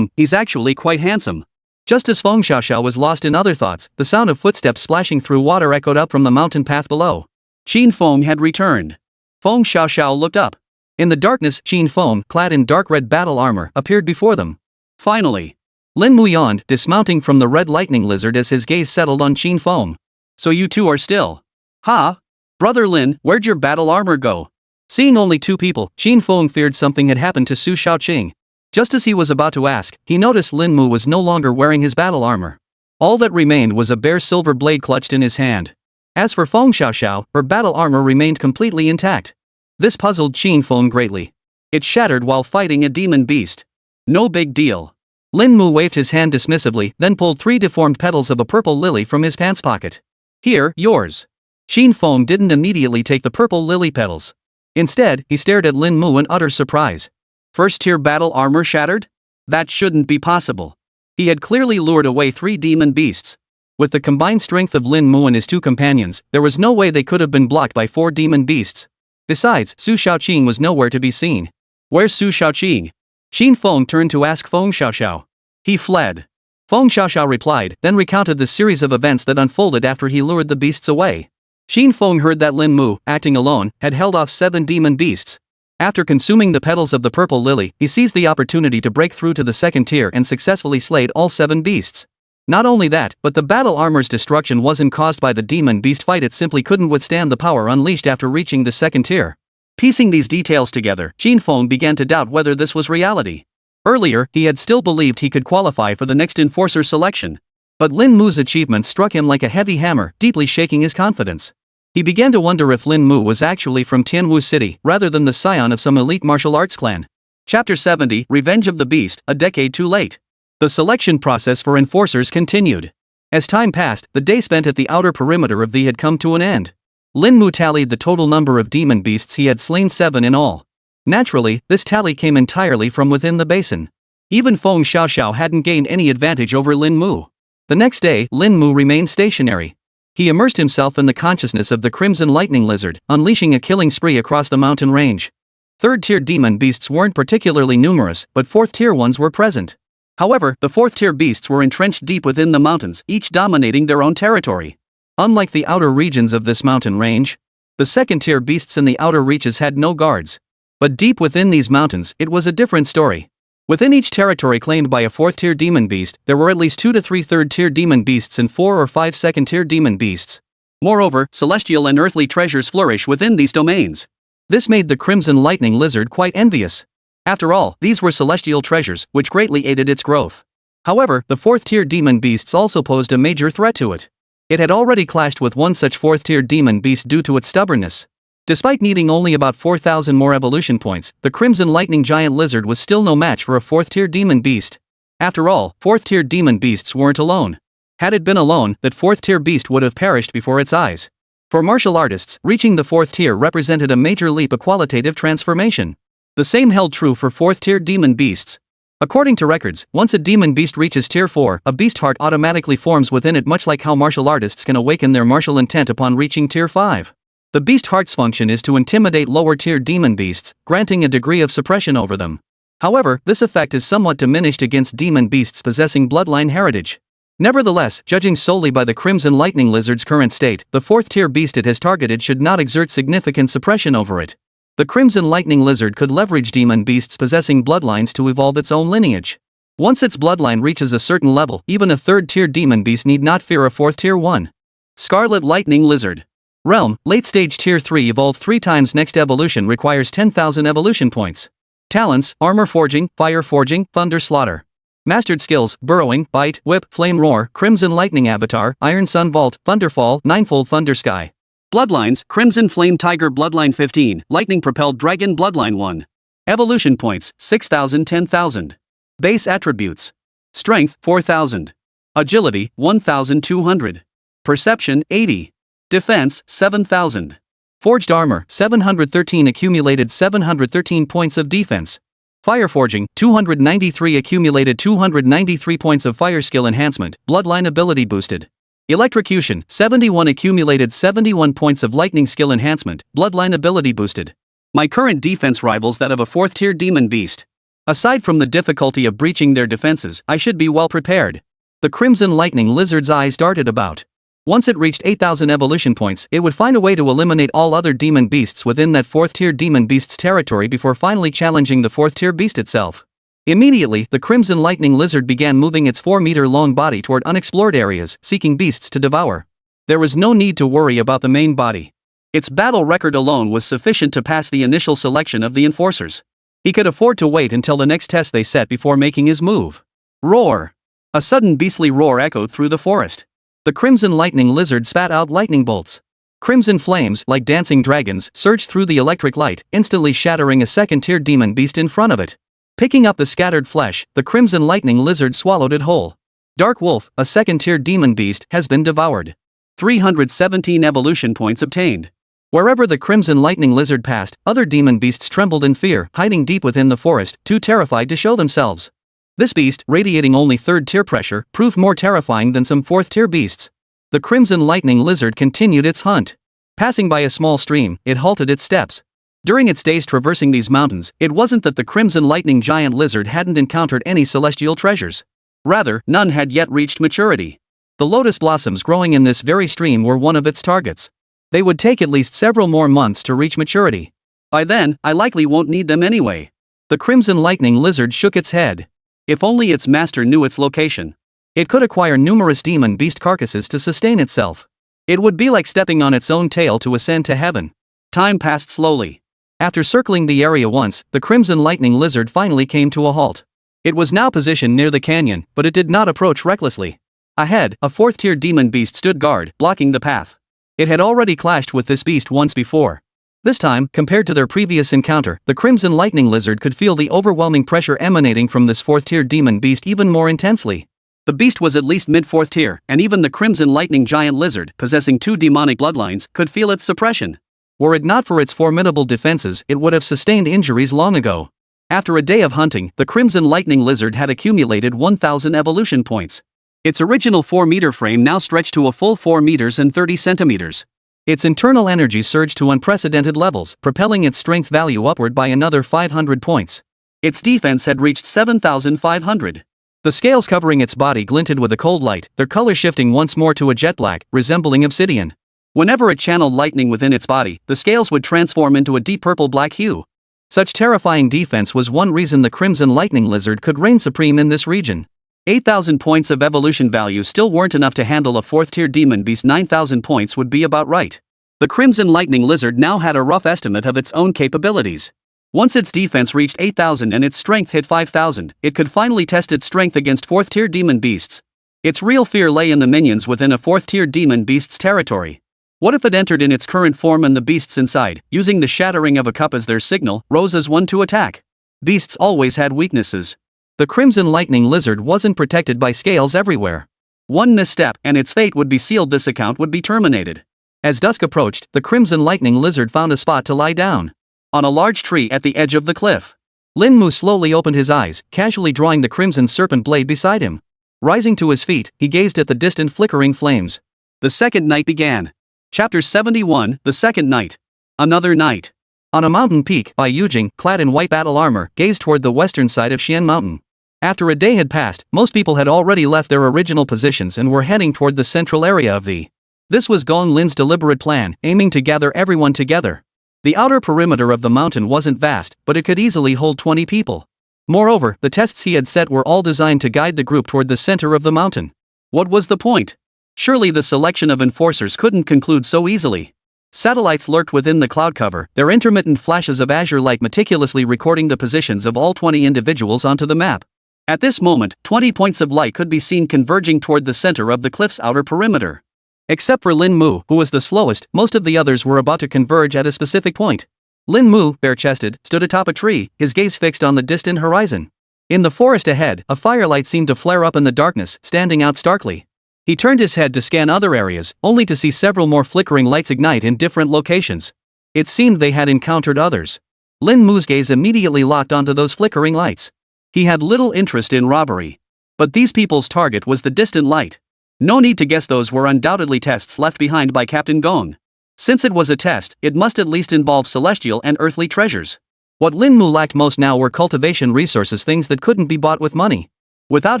He's actually quite handsome. Just as Feng Xiaoxiao was lost in other thoughts, the sound of footsteps splashing through water echoed up from the mountain path below. Qin Feng had returned. Feng Xiaoxiao looked up. In the darkness, Qin Feng, clad in dark red battle armor, appeared before them. Finally, Lin Mu yawned, dismounting from the red lightning lizard as his gaze settled on Qin Feng. So you two are still. Ha! Brother Lin, where'd your battle armor go? Seeing only two people, Qin Feng feared something had happened to Su Shaoqing. Just as he was about to ask, he noticed Lin Mu was no longer wearing his battle armor. All that remained was a bare silver blade clutched in his hand. As for Feng Xiaoxiao, her battle armor remained completely intact. This puzzled Qin Feng greatly. It shattered while fighting a demon beast. No big deal. Lin Mu waved his hand dismissively, then pulled 3 deformed petals of a purple lily from his pants pocket. Here, yours. Qin Feng didn't immediately take the purple lily petals. Instead, he stared at Lin Mu in utter surprise. First-tier battle armor shattered? That shouldn't be possible. He had clearly lured away 3 demon beasts. With the combined strength of Lin Mu and his 2 companions, there was no way they could have been blocked by 4 demon beasts. Besides, Su Shaoqing was nowhere to be seen. Where's Su Shaoqing? Qin Feng turned to ask Feng Xiaoxiao. He fled. Feng Xiaoxiao replied, then recounted the series of events that unfolded after he lured the beasts away. Qin Feng heard that Lin Mu, acting alone, had held off 7 demon beasts. After consuming the petals of the purple lily, he seized the opportunity to break through to the second tier and successfully slayed all 7 beasts. Not only that, but the battle armor's destruction wasn't caused by the demon beast fight, it simply couldn't withstand the power unleashed after reaching the second tier. Piecing these details together, Qin Feng began to doubt whether this was reality. Earlier, he had still believed he could qualify for the next enforcer selection. But Lin Mu's achievements struck him like a heavy hammer, deeply shaking his confidence. He began to wonder if Lin Mu was actually from Tianwu City, rather than the scion of some elite martial arts clan. Chapter 70, Revenge of the Beast, a decade too late. The selection process for enforcers continued. As time passed, the day spent at the outer perimeter of the had come to an end. Lin Mu tallied the total number of demon beasts he had slain, 7 in all. Naturally, this tally came entirely from within the basin. Even Feng Xiaoxiao hadn't gained any advantage over Lin Mu. The next day, Lin Mu remained stationary. He immersed himself in the consciousness of the Crimson Lightning Lizard, unleashing a killing spree across the mountain range. Third-tier demon beasts weren't particularly numerous, but fourth-tier ones were present. However, the fourth-tier beasts were entrenched deep within the mountains, each dominating their own territory. Unlike the outer regions of this mountain range, the second-tier beasts in the outer reaches had no guards. But deep within these mountains, it was a different story. Within each territory claimed by a fourth-tier demon beast, there were at least 2 to 3 third-tier demon beasts and 4 or 5 second-tier demon beasts. Moreover, celestial and earthly treasures flourish within these domains. This made the Crimson Lightning Lizard quite envious. After all, these were celestial treasures, which greatly aided its growth. However, the fourth-tier demon beasts also posed a major threat to it. It had already clashed with one such fourth-tier demon beast due to its stubbornness. Despite needing only about 4,000 more evolution points, the Crimson Lightning Giant Lizard was still no match for a fourth-tier demon beast. After all, fourth-tier demon beasts weren't alone. Had it been alone, that fourth-tier beast would have perished before its eyes. For martial artists, reaching the fourth tier represented a major leap, a qualitative transformation. The same held true for fourth-tier demon beasts. According to records, once a demon beast reaches tier 4, a beast heart automatically forms within it, much like how martial artists can awaken their martial intent upon reaching tier 5. The beast heart's function is to intimidate lower-tier demon beasts, granting a degree of suppression over them. However, this effect is somewhat diminished against demon beasts possessing bloodline heritage. Nevertheless, judging solely by the Crimson Lightning Lizard's current state, the fourth-tier beast it has targeted should not exert significant suppression over it. The Crimson Lightning Lizard could leverage demon beasts possessing bloodlines to evolve its own lineage. Once its bloodline reaches a certain level, even a third-tier demon beast need not fear a fourth-tier one. Scarlet Lightning Lizard. Realm, late stage tier 3, evolved 3 times. Next evolution requires 10,000 evolution points. Talents, armor forging, fire forging, thunder slaughter. Mastered skills, burrowing, bite, whip, flame roar, crimson lightning avatar, iron sun vault, thunderfall, ninefold thunder sky. Bloodlines, crimson flame tiger bloodline 15, lightning propelled dragon bloodline 1. Evolution points, 6,000, 10,000. Base attributes. Strength, 4,000. Agility, 1,200. Perception, 80. Defense, 7,000. Forged armor, 713, accumulated 713 points of defense. Fire forging, 293, accumulated 293 points of fire skill enhancement, bloodline ability boosted. Electrocution, 71, accumulated 71 points of lightning skill enhancement, bloodline ability boosted. My current defense rivals that of a fourth-tier demon beast. Aside from the difficulty of breaching their defenses, I should be well prepared. The Crimson Lightning Lizard's eyes darted about. Once it reached 8,000 evolution points, it would find a way to eliminate all other demon beasts within that 4th tier demon beast's territory before finally challenging the 4th tier beast itself. Immediately, the Crimson Lightning Lizard began moving its 4-meter-long body toward unexplored areas, seeking beasts to devour. There was no need to worry about the main body. Its battle record alone was sufficient to pass the initial selection of the enforcers. He could afford to wait until the next test they set before making his move. Roar! A sudden beastly roar echoed through the forest. The Crimson Lightning Lizard spat out lightning bolts. Crimson flames, like dancing dragons, surged through the electric light, instantly shattering a 2nd-tier demon beast in front of it. Picking up the scattered flesh, the Crimson Lightning Lizard swallowed it whole. Dark Wolf, a 2nd-tier demon beast, has been devoured. 317 evolution points obtained. Wherever the Crimson Lightning Lizard passed, other demon beasts trembled in fear, hiding deep within the forest, too terrified to show themselves. This beast, radiating only 3rd-tier pressure, proved more terrifying than some 4th-tier beasts. The Crimson Lightning Lizard continued its hunt. Passing by a small stream, it halted its steps. During its days traversing these mountains, it wasn't that the Crimson Lightning Giant Lizard hadn't encountered any celestial treasures. Rather, none had yet reached maturity. The lotus blossoms growing in this very stream were one of its targets. They would take at least several more months to reach maturity. By then, I likely won't need them anyway. The Crimson Lightning Lizard shook its head. If only its master knew its location. It could acquire numerous demon beast carcasses to sustain itself. It would be like stepping on its own tail to ascend to heaven. Time passed slowly. After circling the area once, the Crimson Lightning Lizard finally came to a halt. It was now positioned near the canyon, but it did not approach recklessly. Ahead, a 4th-tier demon beast stood guard, blocking the path. It had already clashed with this beast once before. This time, compared to their previous encounter, the Crimson Lightning Lizard could feel the overwhelming pressure emanating from this 4th-tier demon beast even more intensely. The beast was at least mid-4th tier, and even the Crimson Lightning Giant Lizard, possessing 2 demonic bloodlines, could feel its suppression. Were it not for its formidable defenses, it would have sustained injuries long ago. After a day of hunting, the Crimson Lightning Lizard had accumulated 1,000 evolution points. Its original 4-meter frame now stretched to a full 4 meters and 30 centimeters. Its internal energy surged to unprecedented levels, propelling its strength value upward by another 500 points. Its defense had reached 7,500. The scales covering its body glinted with a cold light, their color shifting once more to a jet black, resembling obsidian. Whenever it channeled lightning within its body, the scales would transform into a deep purple-black hue. Such terrifying defense was one reason the Crimson Lightning Lizard could reign supreme in this region. 8,000 points of evolution value still weren't enough to handle a 4th-tier demon beast. 9,000 points would be about right. The Crimson Lightning Lizard now had a rough estimate of its own capabilities. Once its defense reached 8,000 and its strength hit 5,000, it could finally test its strength against 4th-tier demon beasts. Its real fear lay in the minions within a 4th-tier demon beast's territory. What if it entered in its current form and the beasts inside, using the shattering of a cup as their signal, rose as one to attack? Beasts always had weaknesses. The Crimson Lightning Lizard wasn't protected by scales everywhere. One misstep, and its fate would be sealed. This account would be terminated. As dusk approached, the Crimson Lightning Lizard found a spot to lie down. On a large tree at the edge of the cliff. Lin Mu slowly opened his eyes, casually drawing the crimson serpent blade beside him. Rising to his feet, he gazed at the distant flickering flames. The second night began. Chapter 71, The Second Night. Another night. On a mountain peak, Bai Yujing, clad in white battle armor, gazed toward the western side of Xian Mountain. After a day had passed, most people had already left their original positions and were heading toward the central area of the. This was Gong Lin's deliberate plan, aiming to gather everyone together. The outer perimeter of the mountain wasn't vast, but it could easily hold 20 people. Moreover, the tests he had set were all designed to guide the group toward the center of the mountain. What was the point? Surely the selection of enforcers couldn't conclude so easily. Satellites lurked within the cloud cover, their intermittent flashes of azure light meticulously recording the positions of all 20 individuals onto the map. At this moment, 20 points of light could be seen converging toward the center of the cliff's outer perimeter. Except for Lin Mu, who was the slowest, most of the others were about to converge at a specific point. Lin Mu, bare-chested, stood atop a tree, his gaze fixed on the distant horizon. In the forest ahead, a firelight seemed to flare up in the darkness, standing out starkly. He turned his head to scan other areas, only to see several more flickering lights ignite in different locations. It seemed they had encountered others. Lin Mu's gaze immediately locked onto those flickering lights. He had little interest in robbery. But these people's target was the distant light. No need to guess, those were undoubtedly tests left behind by Captain Gong. Since it was a test, it must at least involve celestial and earthly treasures. What Lin Mu lacked most now were cultivation resources, things that couldn't be bought with money. Without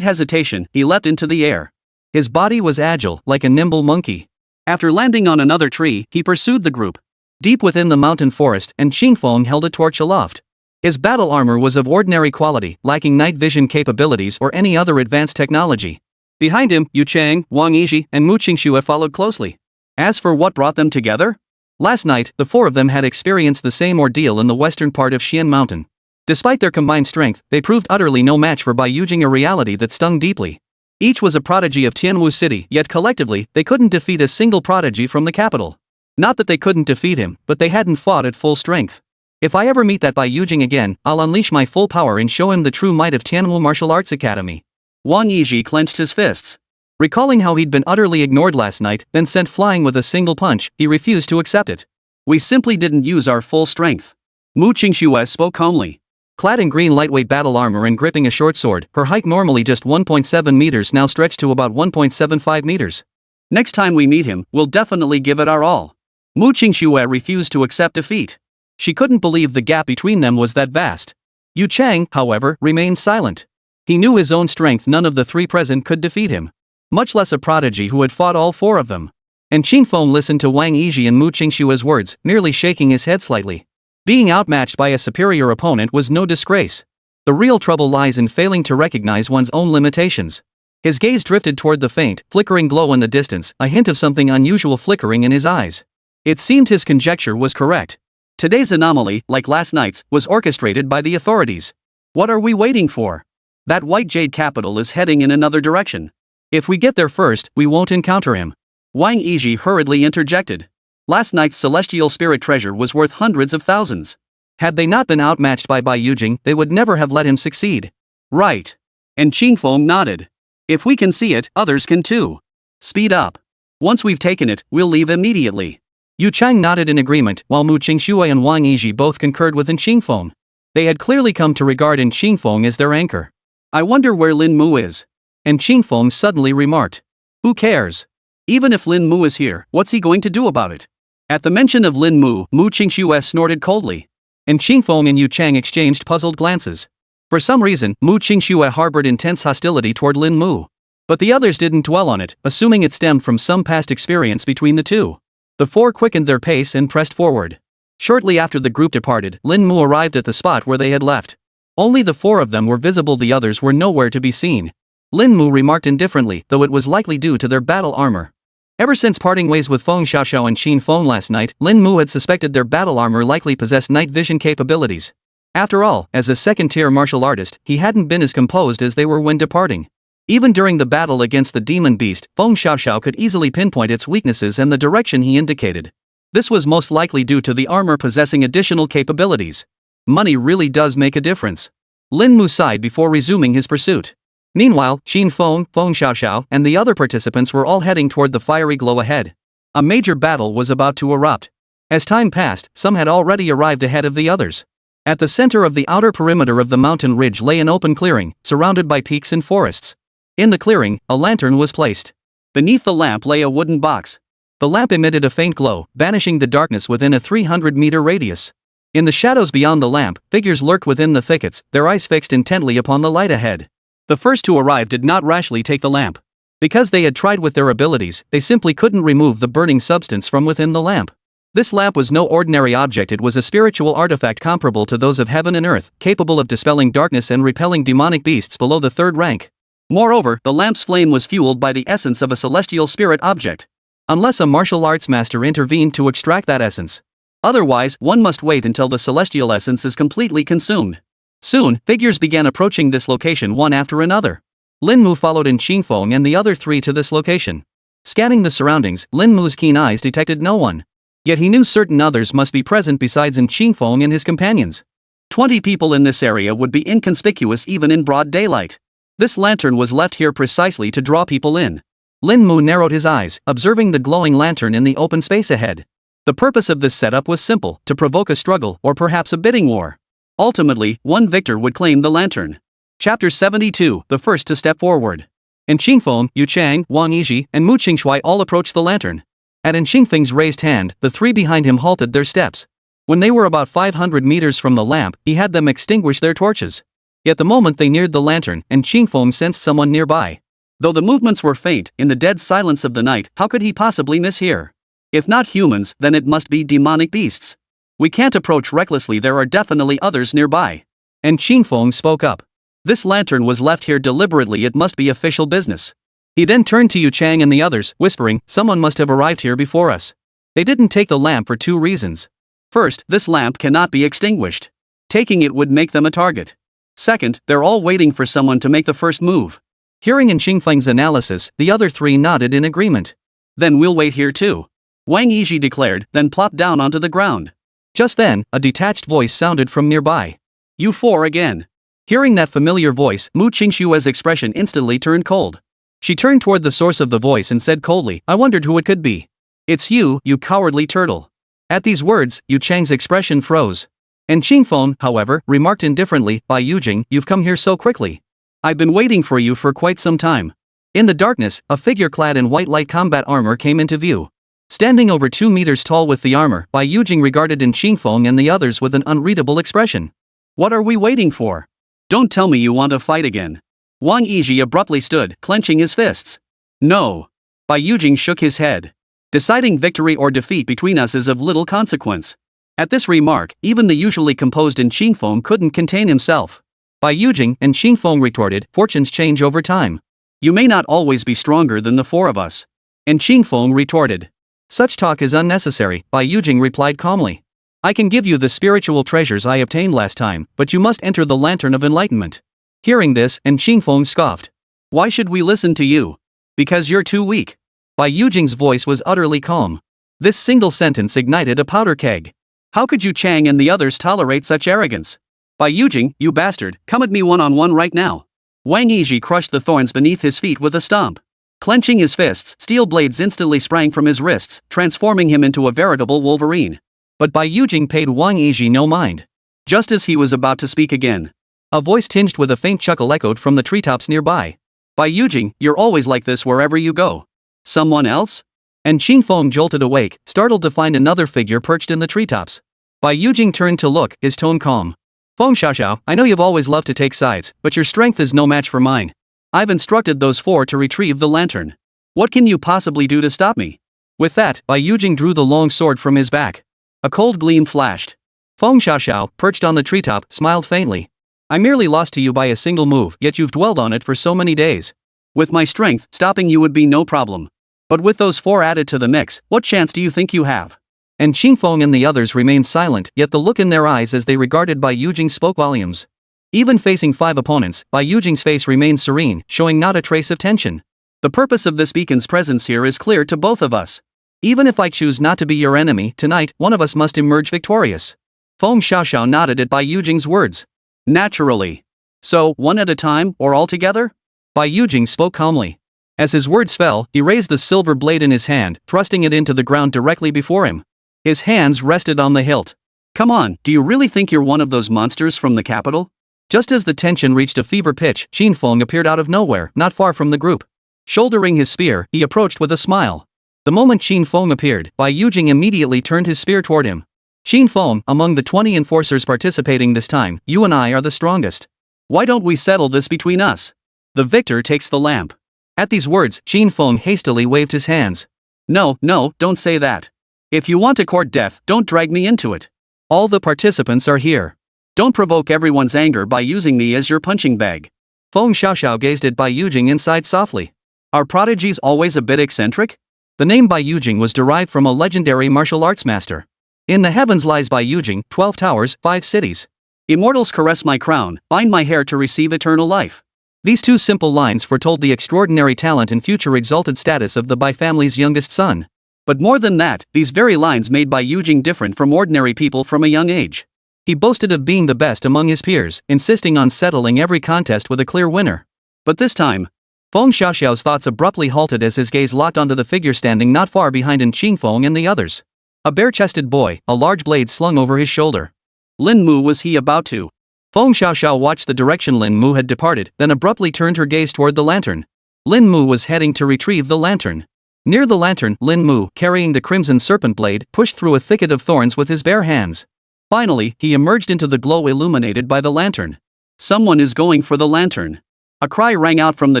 hesitation, he leapt into the air. His body was agile, like a nimble monkey. After landing on another tree, he pursued the group deep within the mountain forest, and Qingfeng held a torch aloft. His battle armor was of ordinary quality, lacking night vision capabilities or any other advanced technology. Behind him, Yu Chang, Wang Yizhi, and Mu Qingxue followed closely. As for what brought them together? Last night, the four of them had experienced the same ordeal in the western part of Xian Mountain. Despite their combined strength, they proved utterly no match for Bai Yujing, a reality that stung deeply. Each was a prodigy of Tianwu City, yet collectively, they couldn't defeat a single prodigy from the capital. Not that they couldn't defeat him, but they hadn't fought at full strength. If I ever meet that Bai Yujing again, I'll unleash my full power and show him the true might of Tianwu Martial Arts Academy. Wang Yizhi clenched his fists. Recalling how he'd been utterly ignored last night, then sent flying with a single punch, he refused to accept it. We simply didn't use our full strength. Mu Qingxue spoke calmly. Clad in green lightweight battle armor and gripping a short sword, her height normally just 1.7 meters now stretched to about 1.75 meters. Next time we meet him, we'll definitely give it our all. Mu Qingxue refused to accept defeat. She couldn't believe the gap between them was that vast. Yu Chang, however, remained silent. He knew his own strength, none of the three present could defeat him. Much less a prodigy who had fought all four of them. And Qingfeng listened to Wang Yizhi and Mu Qingxue's words, merely shaking his head slightly. Being outmatched by a superior opponent was no disgrace. The real trouble lies in failing to recognize one's own limitations. His gaze drifted toward the faint, flickering glow in the distance, a hint of something unusual flickering in his eyes. It seemed his conjecture was correct. Today's anomaly, like last night's, was orchestrated by the authorities. What are we waiting for? That white jade capital is heading in another direction. If we get there first, we won't encounter him. Wang Yizhi hurriedly interjected. Last night's celestial spirit treasure was worth hundreds of thousands. Had they not been outmatched by Bai Yujing, they would never have let him succeed. Right. And Qingfeng nodded. If we can see it, others can too. Speed up. Once we've taken it, we'll leave immediately. Yu Chang nodded in agreement, while Mu Qingxue and Wang Yizhi both concurred with Qingfeng. They had clearly come to regard Qingfeng as their anchor. I wonder where Lin Mu is. And Qingfeng suddenly remarked. Who cares? Even if Lin Mu is here, what's he going to do about it? At the mention of Lin Mu, Mu Qingxue snorted coldly. And Qingfeng and Yu Chang exchanged puzzled glances. For some reason, Mu Qingxue harbored intense hostility toward Lin Mu. But the others didn't dwell on it, assuming it stemmed from some past experience between the two. The four quickened their pace and pressed forward. Shortly after the group departed, Lin Mu arrived at the spot where they had left. Only the four of them were visible, the others were nowhere to be seen. Lin Mu remarked indifferently, though it was likely due to their battle armor. Ever since parting ways with Feng Xiaoxiao and Qingfeng last night, Lin Mu had suspected their battle armor likely possessed night vision capabilities. After all, as a second-tier martial artist, he hadn't been as composed as they were when departing. Even during the battle against the demon beast, Feng Xiaoxiao could easily pinpoint its weaknesses and the direction he indicated. This was most likely due to the armor possessing additional capabilities. Money really does make a difference. Lin Mu sighed before resuming his pursuit. Meanwhile, Qingfeng, Feng Xiaoxiao, and the other participants were all heading toward the fiery glow ahead. A major battle was about to erupt. As time passed, some had already arrived ahead of the others. At the center of the outer perimeter of the mountain ridge lay an open clearing, surrounded by peaks and forests. In the clearing, a lantern was placed. Beneath the lamp lay a wooden box. The lamp emitted a faint glow, banishing the darkness within a 300-meter radius. In the shadows beyond the lamp, figures lurked within the thickets, their eyes fixed intently upon the light ahead. The first to arrive did not rashly take the lamp. Because they had tried with their abilities, they simply couldn't remove the burning substance from within the lamp. This lamp was no ordinary object, it was a spiritual artifact comparable to those of heaven and earth, capable of dispelling darkness and repelling demonic beasts below the third rank. Moreover, the lamp's flame was fueled by the essence of a celestial spirit object. Unless a martial arts master intervened to extract that essence. Otherwise, one must wait until the celestial essence is completely consumed. Soon, figures began approaching this location one after another. Lin Mu followed in Qingfeng and the other three to this location. Scanning the surroundings, Lin Mu's keen eyes detected no one. Yet he knew certain others must be present besides Qingfeng and his companions. 20 people in this area would be inconspicuous even in broad daylight. This lantern was left here precisely to draw people in. Lin Mu narrowed his eyes, observing the glowing lantern in the open space ahead. The purpose of this setup was simple, to provoke a struggle or perhaps a bidding war. Ultimately, one victor would claim the lantern. Chapter 72, the first to step forward. Qingfeng, Yu Chang, Wang Yizhi, and Mu Qingxue all approached the lantern. At Qingfeng's raised hand, the three behind him halted their steps. When they were about 500 meters from the lamp, he had them extinguish their torches. Yet the moment they neared the lantern, Qingfeng sensed someone nearby. Though the movements were faint, in the dead silence of the night, how could he possibly mishear? If not humans, then it must be demonic beasts. We can't approach recklessly, there are definitely others nearby. And Qingfeng spoke up. This lantern was left here deliberately, it must be official business. He then turned to Yu Chang and the others, whispering, someone must have arrived here before us. They didn't take the lamp for 2 reasons. First, this lamp cannot be extinguished. Taking it would make them a target. Second, they're all waiting for someone to make the first move. Hearing in Qingfeng's analysis, the other 3 nodded in agreement. Then we'll wait here too. Wang Yizhi declared, then plopped down onto the ground. Just then, a detached voice sounded from nearby. You 4 again. Hearing that familiar voice, Mu Qingshua's expression instantly turned cold. She turned toward the source of the voice and said coldly, I wondered who it could be. It's you, you cowardly turtle. At these words, Yu Chang's expression froze. And Qingfeng, however, remarked indifferently, by Yujing, you've come here so quickly. I've been waiting for you for quite some time. In the darkness, a figure clad in white light combat armor came into view. Standing over 2 meters tall with the armor, Bai Yujing regarded in Qingfeng and the others with an unreadable expression. What are we waiting for? Don't tell me you want to fight again. Wang Yizhi abruptly stood, clenching his fists. No. Bai Yujing shook his head. Deciding victory or defeat between us is of little consequence. At this remark, even the usually composed in Qingfeng couldn't contain himself. Bai Yujing and Qingfeng retorted, fortunes change over time. You may not always be stronger than the 4 of us. And Qingfeng retorted. Such talk is unnecessary, Bai Yujing replied calmly. I can give you the spiritual treasures I obtained last time, but you must enter the Lantern of Enlightenment. Hearing this, and Qingfeng scoffed. Why should we listen to you? Because you're too weak. Bai Yujing's voice was utterly calm. This single sentence ignited a powder keg. How could Yu Chang and the others tolerate such arrogance? Bai Yujing, you bastard, come at me one-on-one right now. Wang Yizhi crushed the thorns beneath his feet with a stomp. Clenching his fists, steel blades instantly sprang from his wrists, transforming him into a veritable Wolverine. But Bai Yujing paid Wang Yizhi no mind. Just as he was about to speak again, a voice tinged with a faint chuckle echoed from the treetops nearby. Bai Yujing, you're always like this wherever you go. Someone else? And Qingfeng jolted awake, startled to find another figure perched in the treetops. Bai Yujing turned to look, his tone calm. Feng Xiaoxiao, I know you've always loved to take sides, but your strength is no match for mine. I've instructed those 4 to retrieve the lantern. What can you possibly do to stop me? With that, Bai Yujing drew the long sword from his back. A cold gleam flashed. Feng Xiaoxiao, perched on the treetop, smiled faintly. I merely lost to you by a single move, yet you've dwelled on it for so many days. With my strength, stopping you would be no problem. But with those 4 added to the mix, what chance do you think you have? And Qingfeng and the others remained silent, yet the look in their eyes as they regarded Bai Yujing spoke volumes. Even facing 5 opponents, Bai Yujing's face remained serene, showing not a trace of tension. The purpose of this beacon's presence here is clear to both of us. Even if I choose not to be your enemy, tonight, one of us must emerge victorious. Feng Xiaoxiao nodded at Bai Yujing's words. Naturally. So, one at a time, or all together? Bai Yujing spoke calmly. As his words fell, he raised the silver blade in his hand, thrusting it into the ground directly before him. His hands rested on the hilt. Come on, do you really think you're one of those monsters from the capital? Just as the tension reached a fever pitch, Qingfeng appeared out of nowhere, not far from the group. Shouldering his spear, he approached with a smile. The moment Qingfeng appeared, Bai Yujing immediately turned his spear toward him. Qingfeng, among the 20 enforcers participating this time, you and I are the strongest. Why don't we settle this between us? The victor takes the lamp. At these words, Qingfeng hastily waved his hands. No, don't say that. If you want to court death, don't drag me into it. All the participants are here. Don't provoke everyone's anger by using me as your punching bag. Feng Xiaoxiao gazed at Bai Yujing and sighed softly. Are prodigies always a bit eccentric? The name Bai Yujing was derived from a legendary martial arts master. In the heavens lies Bai Yujing, 12 towers, 5 cities. Immortals caress my crown, bind my hair to receive eternal life. These 2 simple lines foretold the extraordinary talent and future exalted status of the Bai family's youngest son. But more than that, these very lines made Bai Yujing different from ordinary people from a young age. He boasted of being the best among his peers, insisting on settling every contest with a clear winner. But this time, Feng Xiaoxiao's thoughts abruptly halted as his gaze locked onto the figure standing not far behind Qingfeng and the others. A bare-chested boy, a large blade slung over his shoulder. Lin Mu was he about to? Feng Xiaoxiao watched the direction Lin Mu had departed, then abruptly turned her gaze toward the lantern. Lin Mu was heading to retrieve the lantern. Near the lantern, Lin Mu, carrying the crimson serpent blade, pushed through a thicket of thorns with his bare hands. Finally, he emerged into the glow illuminated by the lantern. Someone is going for the lantern. A cry rang out from the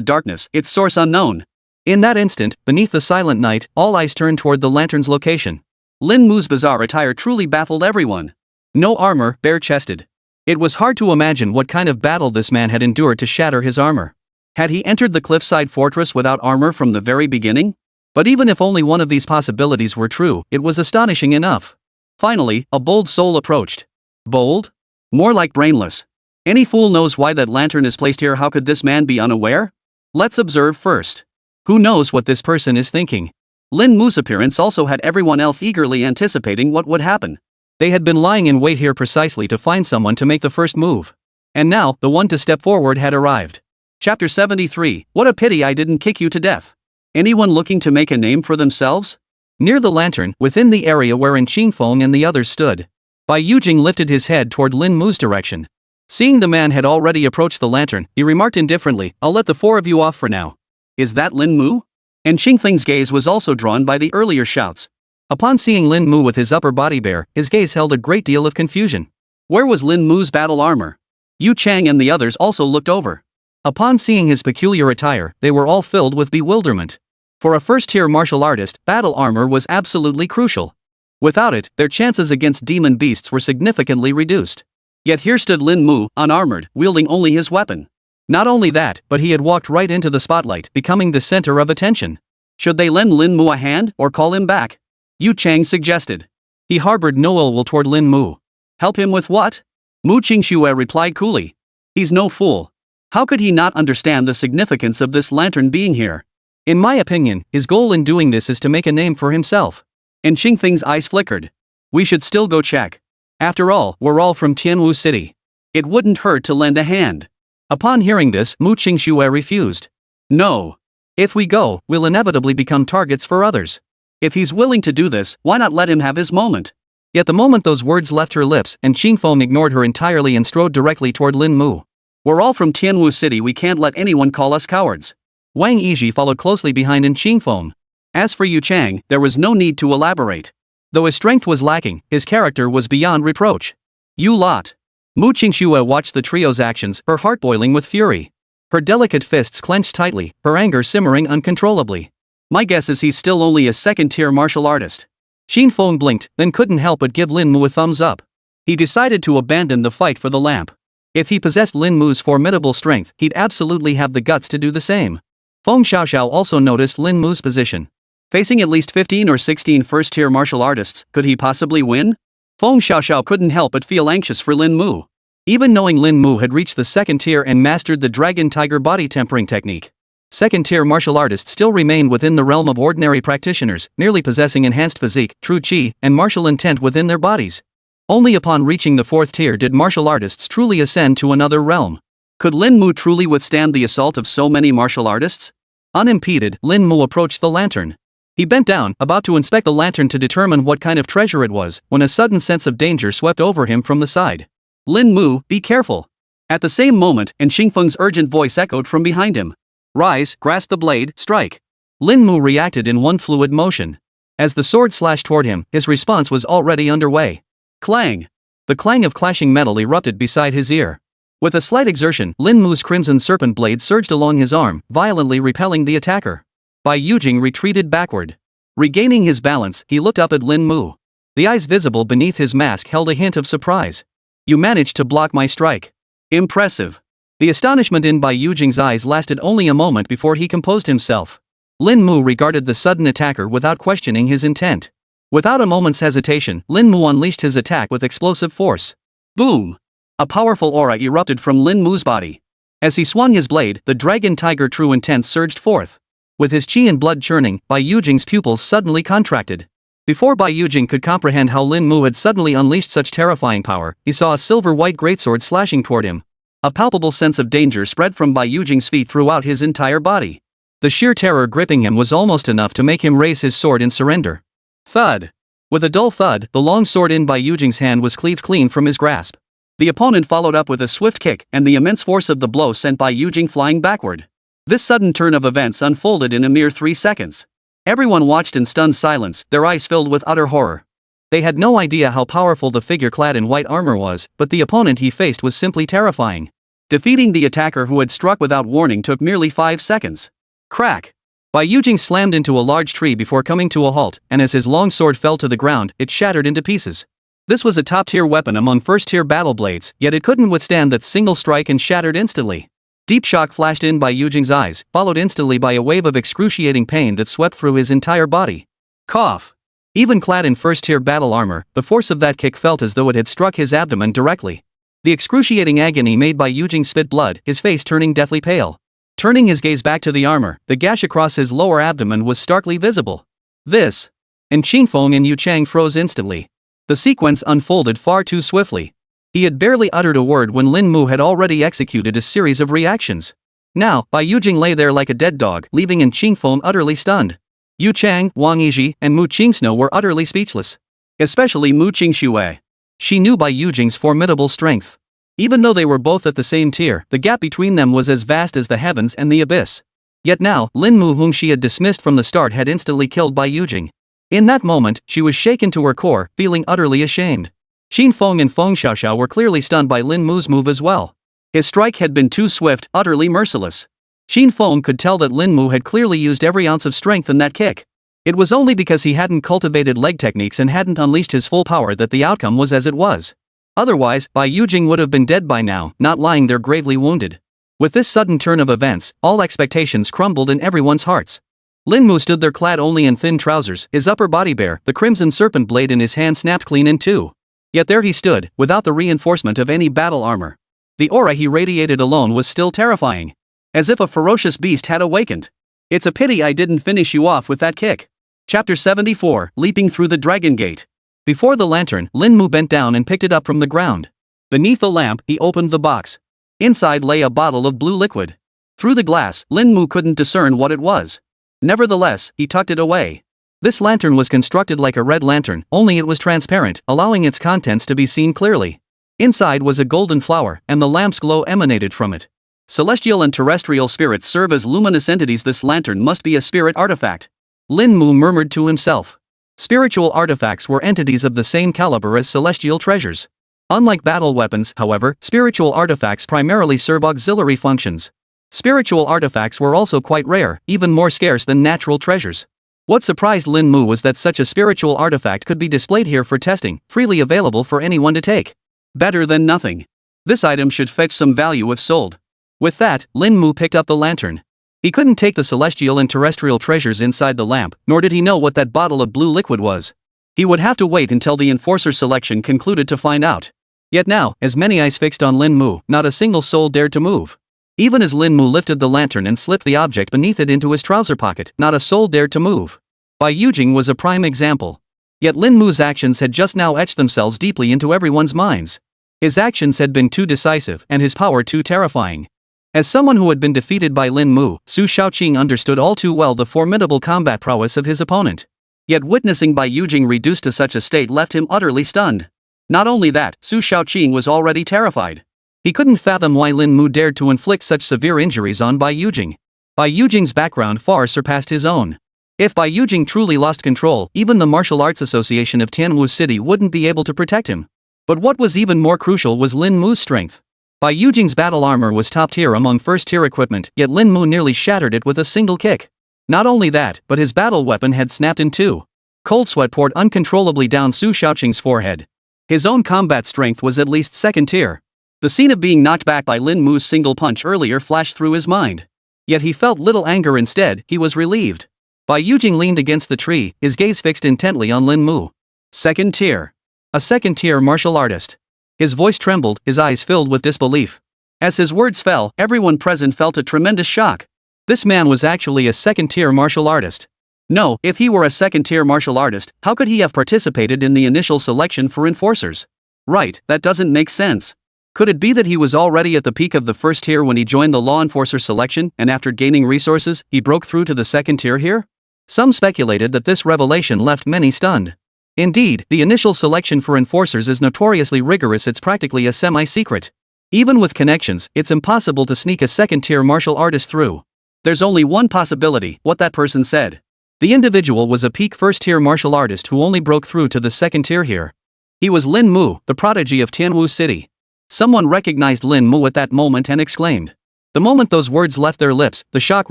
darkness, its source unknown. In that instant, beneath the silent night, all eyes turned toward the lantern's location. Lin Mu's bizarre attire truly baffled everyone. No armor, bare-chested. It was hard to imagine what kind of battle this man had endured to shatter his armor. Had he entered the cliffside fortress without armor from the very beginning? But even if only one of these possibilities were true, it was astonishing enough. Finally, a bold soul approached. Bold? More like brainless. Any fool knows why that lantern is placed here. How could this man be unaware? Let's observe first. Who knows what this person is thinking? Lin Mu's appearance also had everyone else eagerly anticipating what would happen. They had been lying in wait here precisely to find someone to make the first move. And now, the one to step forward had arrived. Chapter 73, What a pity I didn't kick you to death. Anyone looking to make a name for themselves? Near the lantern, within the area wherein Qingfeng and the others stood, Bai Yujing lifted his head toward Lin Mu's direction. Seeing the man had already approached the lantern, he remarked indifferently, I'll let the four of you off for now. Is that Lin Mu? And Qingfeng's gaze was also drawn by the earlier shouts. Upon seeing Lin Mu with his upper body bare, his gaze held a great deal of confusion. Where was Lin Mu's battle armor? Yu Chang and the others also looked over. Upon seeing his peculiar attire, they were all filled with bewilderment. For a first-tier martial artist, battle armor was absolutely crucial. Without it, their chances against demon beasts were significantly reduced. Yet here stood Lin Mu, unarmored, wielding only his weapon. Not only that, but he had walked right into the spotlight, becoming the center of attention. Should they lend Lin Mu a hand, or call him back? Yu Chang suggested. He harbored no ill will toward Lin Mu. Help him with what? Mu Qingxue replied coolly. He's no fool. How could he not understand the significance of this lantern being here? In my opinion, his goal in doing this is to make a name for himself. And Qingfeng's eyes flickered. We should still go check. After all, we're all from Tianwu City. It wouldn't hurt to lend a hand. Upon hearing this, Mu Qingxue refused. No. If we go, we'll inevitably become targets for others. If he's willing to do this, why not let him have his moment? Yet the moment those words left her lips, and Qingfeng ignored her entirely and strode directly toward Lin Mu. We're all from Tianwu City, we can't let anyone call us cowards. Wang Yizhi followed closely behind in Qingfeng. As for Yu Chang, there was no need to elaborate. Though his strength was lacking, his character was beyond reproach. You lot. Mu Qingxue watched the trio's actions, her heart boiling with fury. Her delicate fists clenched tightly, her anger simmering uncontrollably. My guess is he's still only a second-tier martial artist. Qingfeng blinked, then couldn't help but give Lin Mu a thumbs up. He decided to abandon the fight for the lamp. If he possessed Lin Mu's formidable strength, he'd absolutely have the guts to do the same. Feng Xiaoxiao also noticed Lin Mu's position. Facing at least 15 or 16 first-tier martial artists, could he possibly win? Feng Xiaoxiao couldn't help but feel anxious for Lin Mu. Even knowing Lin Mu had reached the second tier and mastered the dragon tiger body tempering technique, second-tier martial artists still remained within the realm of ordinary practitioners, merely possessing enhanced physique, true qi, and martial intent within their bodies. Only upon reaching the fourth tier did martial artists truly ascend to another realm. Could Lin Mu truly withstand the assault of so many martial artists? Unimpeded, Lin Mu approached the lantern. He bent down, about to inspect the lantern to determine what kind of treasure it was, when a sudden sense of danger swept over him from the side. Lin Mu, be careful. At the same moment, and Qingfeng's urgent voice echoed from behind him. Rise, grasp the blade, strike. Lin Mu reacted in one fluid motion. As the sword slashed toward him, his response was already underway. Clang! The clang of clashing metal erupted beside his ear. With a slight exertion, Lin Mu's crimson serpent blade surged along his arm, violently repelling the attacker. Bai Yujing retreated backward. Regaining his balance, he looked up at Lin Mu. The eyes visible beneath his mask held a hint of surprise. You managed to block my strike. Impressive. The astonishment in Bai Yujing's eyes lasted only a moment before he composed himself. Lin Mu regarded the sudden attacker without questioning his intent. Without a moment's hesitation, Lin Mu unleashed his attack with explosive force. Boom! A powerful aura erupted from Lin Mu's body. As he swung his blade, the dragon tiger true intent surged forth. With his qi and blood churning, Bai Yujing's pupils suddenly contracted. Before Bai Yujing could comprehend how Lin Mu had suddenly unleashed such terrifying power, he saw a silver-white greatsword slashing toward him. A palpable sense of danger spread from Bai Yujing's feet throughout his entire body. The sheer terror gripping him was almost enough to make him raise his sword in surrender. Thud! With a dull thud, the long sword in Bai Yujing's hand was cleaved clean from his grasp. The opponent followed up with a swift kick, and the immense force of the blow sent Bai Yujing flying backward. This sudden turn of events unfolded in a mere 3 seconds. Everyone watched in stunned silence, their eyes filled with utter horror. They had no idea how powerful the figure clad in white armor was, but the opponent he faced was simply terrifying. Defeating the attacker who had struck without warning took merely 5 seconds. Crack! Bai Yujing slammed into a large tree before coming to a halt, and as his long sword fell to the ground, it shattered into pieces. This was a top-tier weapon among first-tier battle blades, yet it couldn't withstand that single strike and shattered instantly. Deep shock flashed in Bai Yujing's eyes, followed instantly by a wave of excruciating pain that swept through his entire body. Cough! Even clad in first-tier battle armor, the force of that kick felt as though it had struck his abdomen directly. The excruciating agony made Bai Yujing spit blood, his face turning deathly pale. Turning his gaze back to the armor, the gash across his lower abdomen was starkly visible. This! And Qingfeng and Yu Chang froze instantly. The sequence unfolded far too swiftly. He had barely uttered a word when Lin Mu had already executed a series of reactions. Now, Bai Yujing lay there like a dead dog, leaving Qingfeng utterly stunned. Yu Chang, Wang Yizhi, and Mu Qingsno were utterly speechless. Especially Mu Qingxue. She knew Bai Yujing's formidable strength. Even though they were both at the same tier, the gap between them was as vast as the heavens and the abyss. Yet now, Lin Mu, whom she had dismissed from the start, had instantly killed Bai Yujing. In that moment, she was shaken to her core, feeling utterly ashamed. Qingfeng and Feng Xiaoxiao were clearly stunned by Lin Mu's move as well. His strike had been too swift, utterly merciless. Qingfeng could tell that Lin Mu had clearly used every ounce of strength in that kick. It was only because he hadn't cultivated leg techniques and hadn't unleashed his full power that the outcome was as it was. Otherwise, Bai Yujing would have been dead by now, not lying there gravely wounded. With this sudden turn of events, all expectations crumbled in everyone's hearts. Lin Mu stood there clad only in thin trousers, his upper body bare, the crimson serpent blade in his hand snapped clean in two. Yet there he stood, without the reinforcement of any battle armor. The aura he radiated alone was still terrifying. As if a ferocious beast had awakened. It's a pity I didn't finish you off with that kick. Chapter 74, Leaping Through the Dragon Gate. Before the lantern, Lin Mu bent down and picked it up from the ground. Beneath the lamp, he opened the box. Inside lay a bottle of blue liquid. Through the glass, Lin Mu couldn't discern what it was. Nevertheless, he tucked it away. This lantern was constructed like a red lantern, only it was transparent, allowing its contents to be seen clearly. Inside was a golden flower, and the lamp's glow emanated from it. Celestial and terrestrial spirits serve as luminous entities. This lantern must be a spirit artifact. Lin Mu murmured to himself. Spiritual artifacts were entities of the same caliber as celestial treasures. Unlike battle weapons, however, spiritual artifacts primarily serve auxiliary functions. Spiritual artifacts were also quite rare, even more scarce than natural treasures. What surprised Lin Mu was that such a spiritual artifact could be displayed here for testing, freely available for anyone to take. Better than nothing. This item should fetch some value if sold. With that, Lin Mu picked up the lantern. He couldn't take the celestial and terrestrial treasures inside the lamp, nor did he know what that bottle of blue liquid was. He would have to wait until the enforcer selection concluded to find out. Yet now, as many eyes fixed on Lin Mu, not a single soul dared to move. Even as Lin Mu lifted the lantern and slipped the object beneath it into his trouser pocket, not a soul dared to move. Bai Yujing was a prime example. Yet Lin Mu's actions had just now etched themselves deeply into everyone's minds. His actions had been too decisive, and his power too terrifying. As someone who had been defeated by Lin Mu, Su Shaoqing understood all too well the formidable combat prowess of his opponent. Yet witnessing Bai Yujing reduced to such a state left him utterly stunned. Not only that, Su Shaoqing was already terrified. He couldn't fathom why Lin Mu dared to inflict such severe injuries on Bai Yujing. Bai Yujing's background far surpassed his own. If Bai Yujing truly lost control, even the Martial Arts Association of Tianwu City wouldn't be able to protect him. But what was even more crucial was Lin Mu's strength. Bai Yujing's battle armor was top tier among first tier equipment, yet Lin Mu nearly shattered it with a single kick. Not only that, but his battle weapon had snapped in two. Cold sweat poured uncontrollably down Su Shaoqing's forehead. His own combat strength was at least second tier. The scene of being knocked back by Lin Mu's single punch earlier flashed through his mind. Yet he felt little anger. Instead, he was relieved. Bai Yujing leaned against the tree, his gaze fixed intently on Lin Mu. Second tier. A second-tier martial artist. His voice trembled, his eyes filled with disbelief. As his words fell, everyone present felt a tremendous shock. This man was actually a second-tier martial artist. No, if he were a second-tier martial artist, how could he have participated in the initial selection for enforcers? Right, that doesn't make sense. Could it be that he was already at the peak of the first tier when he joined the law enforcer selection, and after gaining resources, he broke through to the second tier here? Some speculated that this revelation left many stunned. Indeed, the initial selection for enforcers is notoriously rigorous. It's practically a semi-secret. Even with connections, it's impossible to sneak a second-tier martial artist through. There's only one possibility, what that person said. The individual was a peak first-tier martial artist who only broke through to the second tier here. He was Lin Mu, the prodigy of Tianwu City. Someone recognized Lin Mu at that moment and exclaimed. The moment those words left their lips, the shock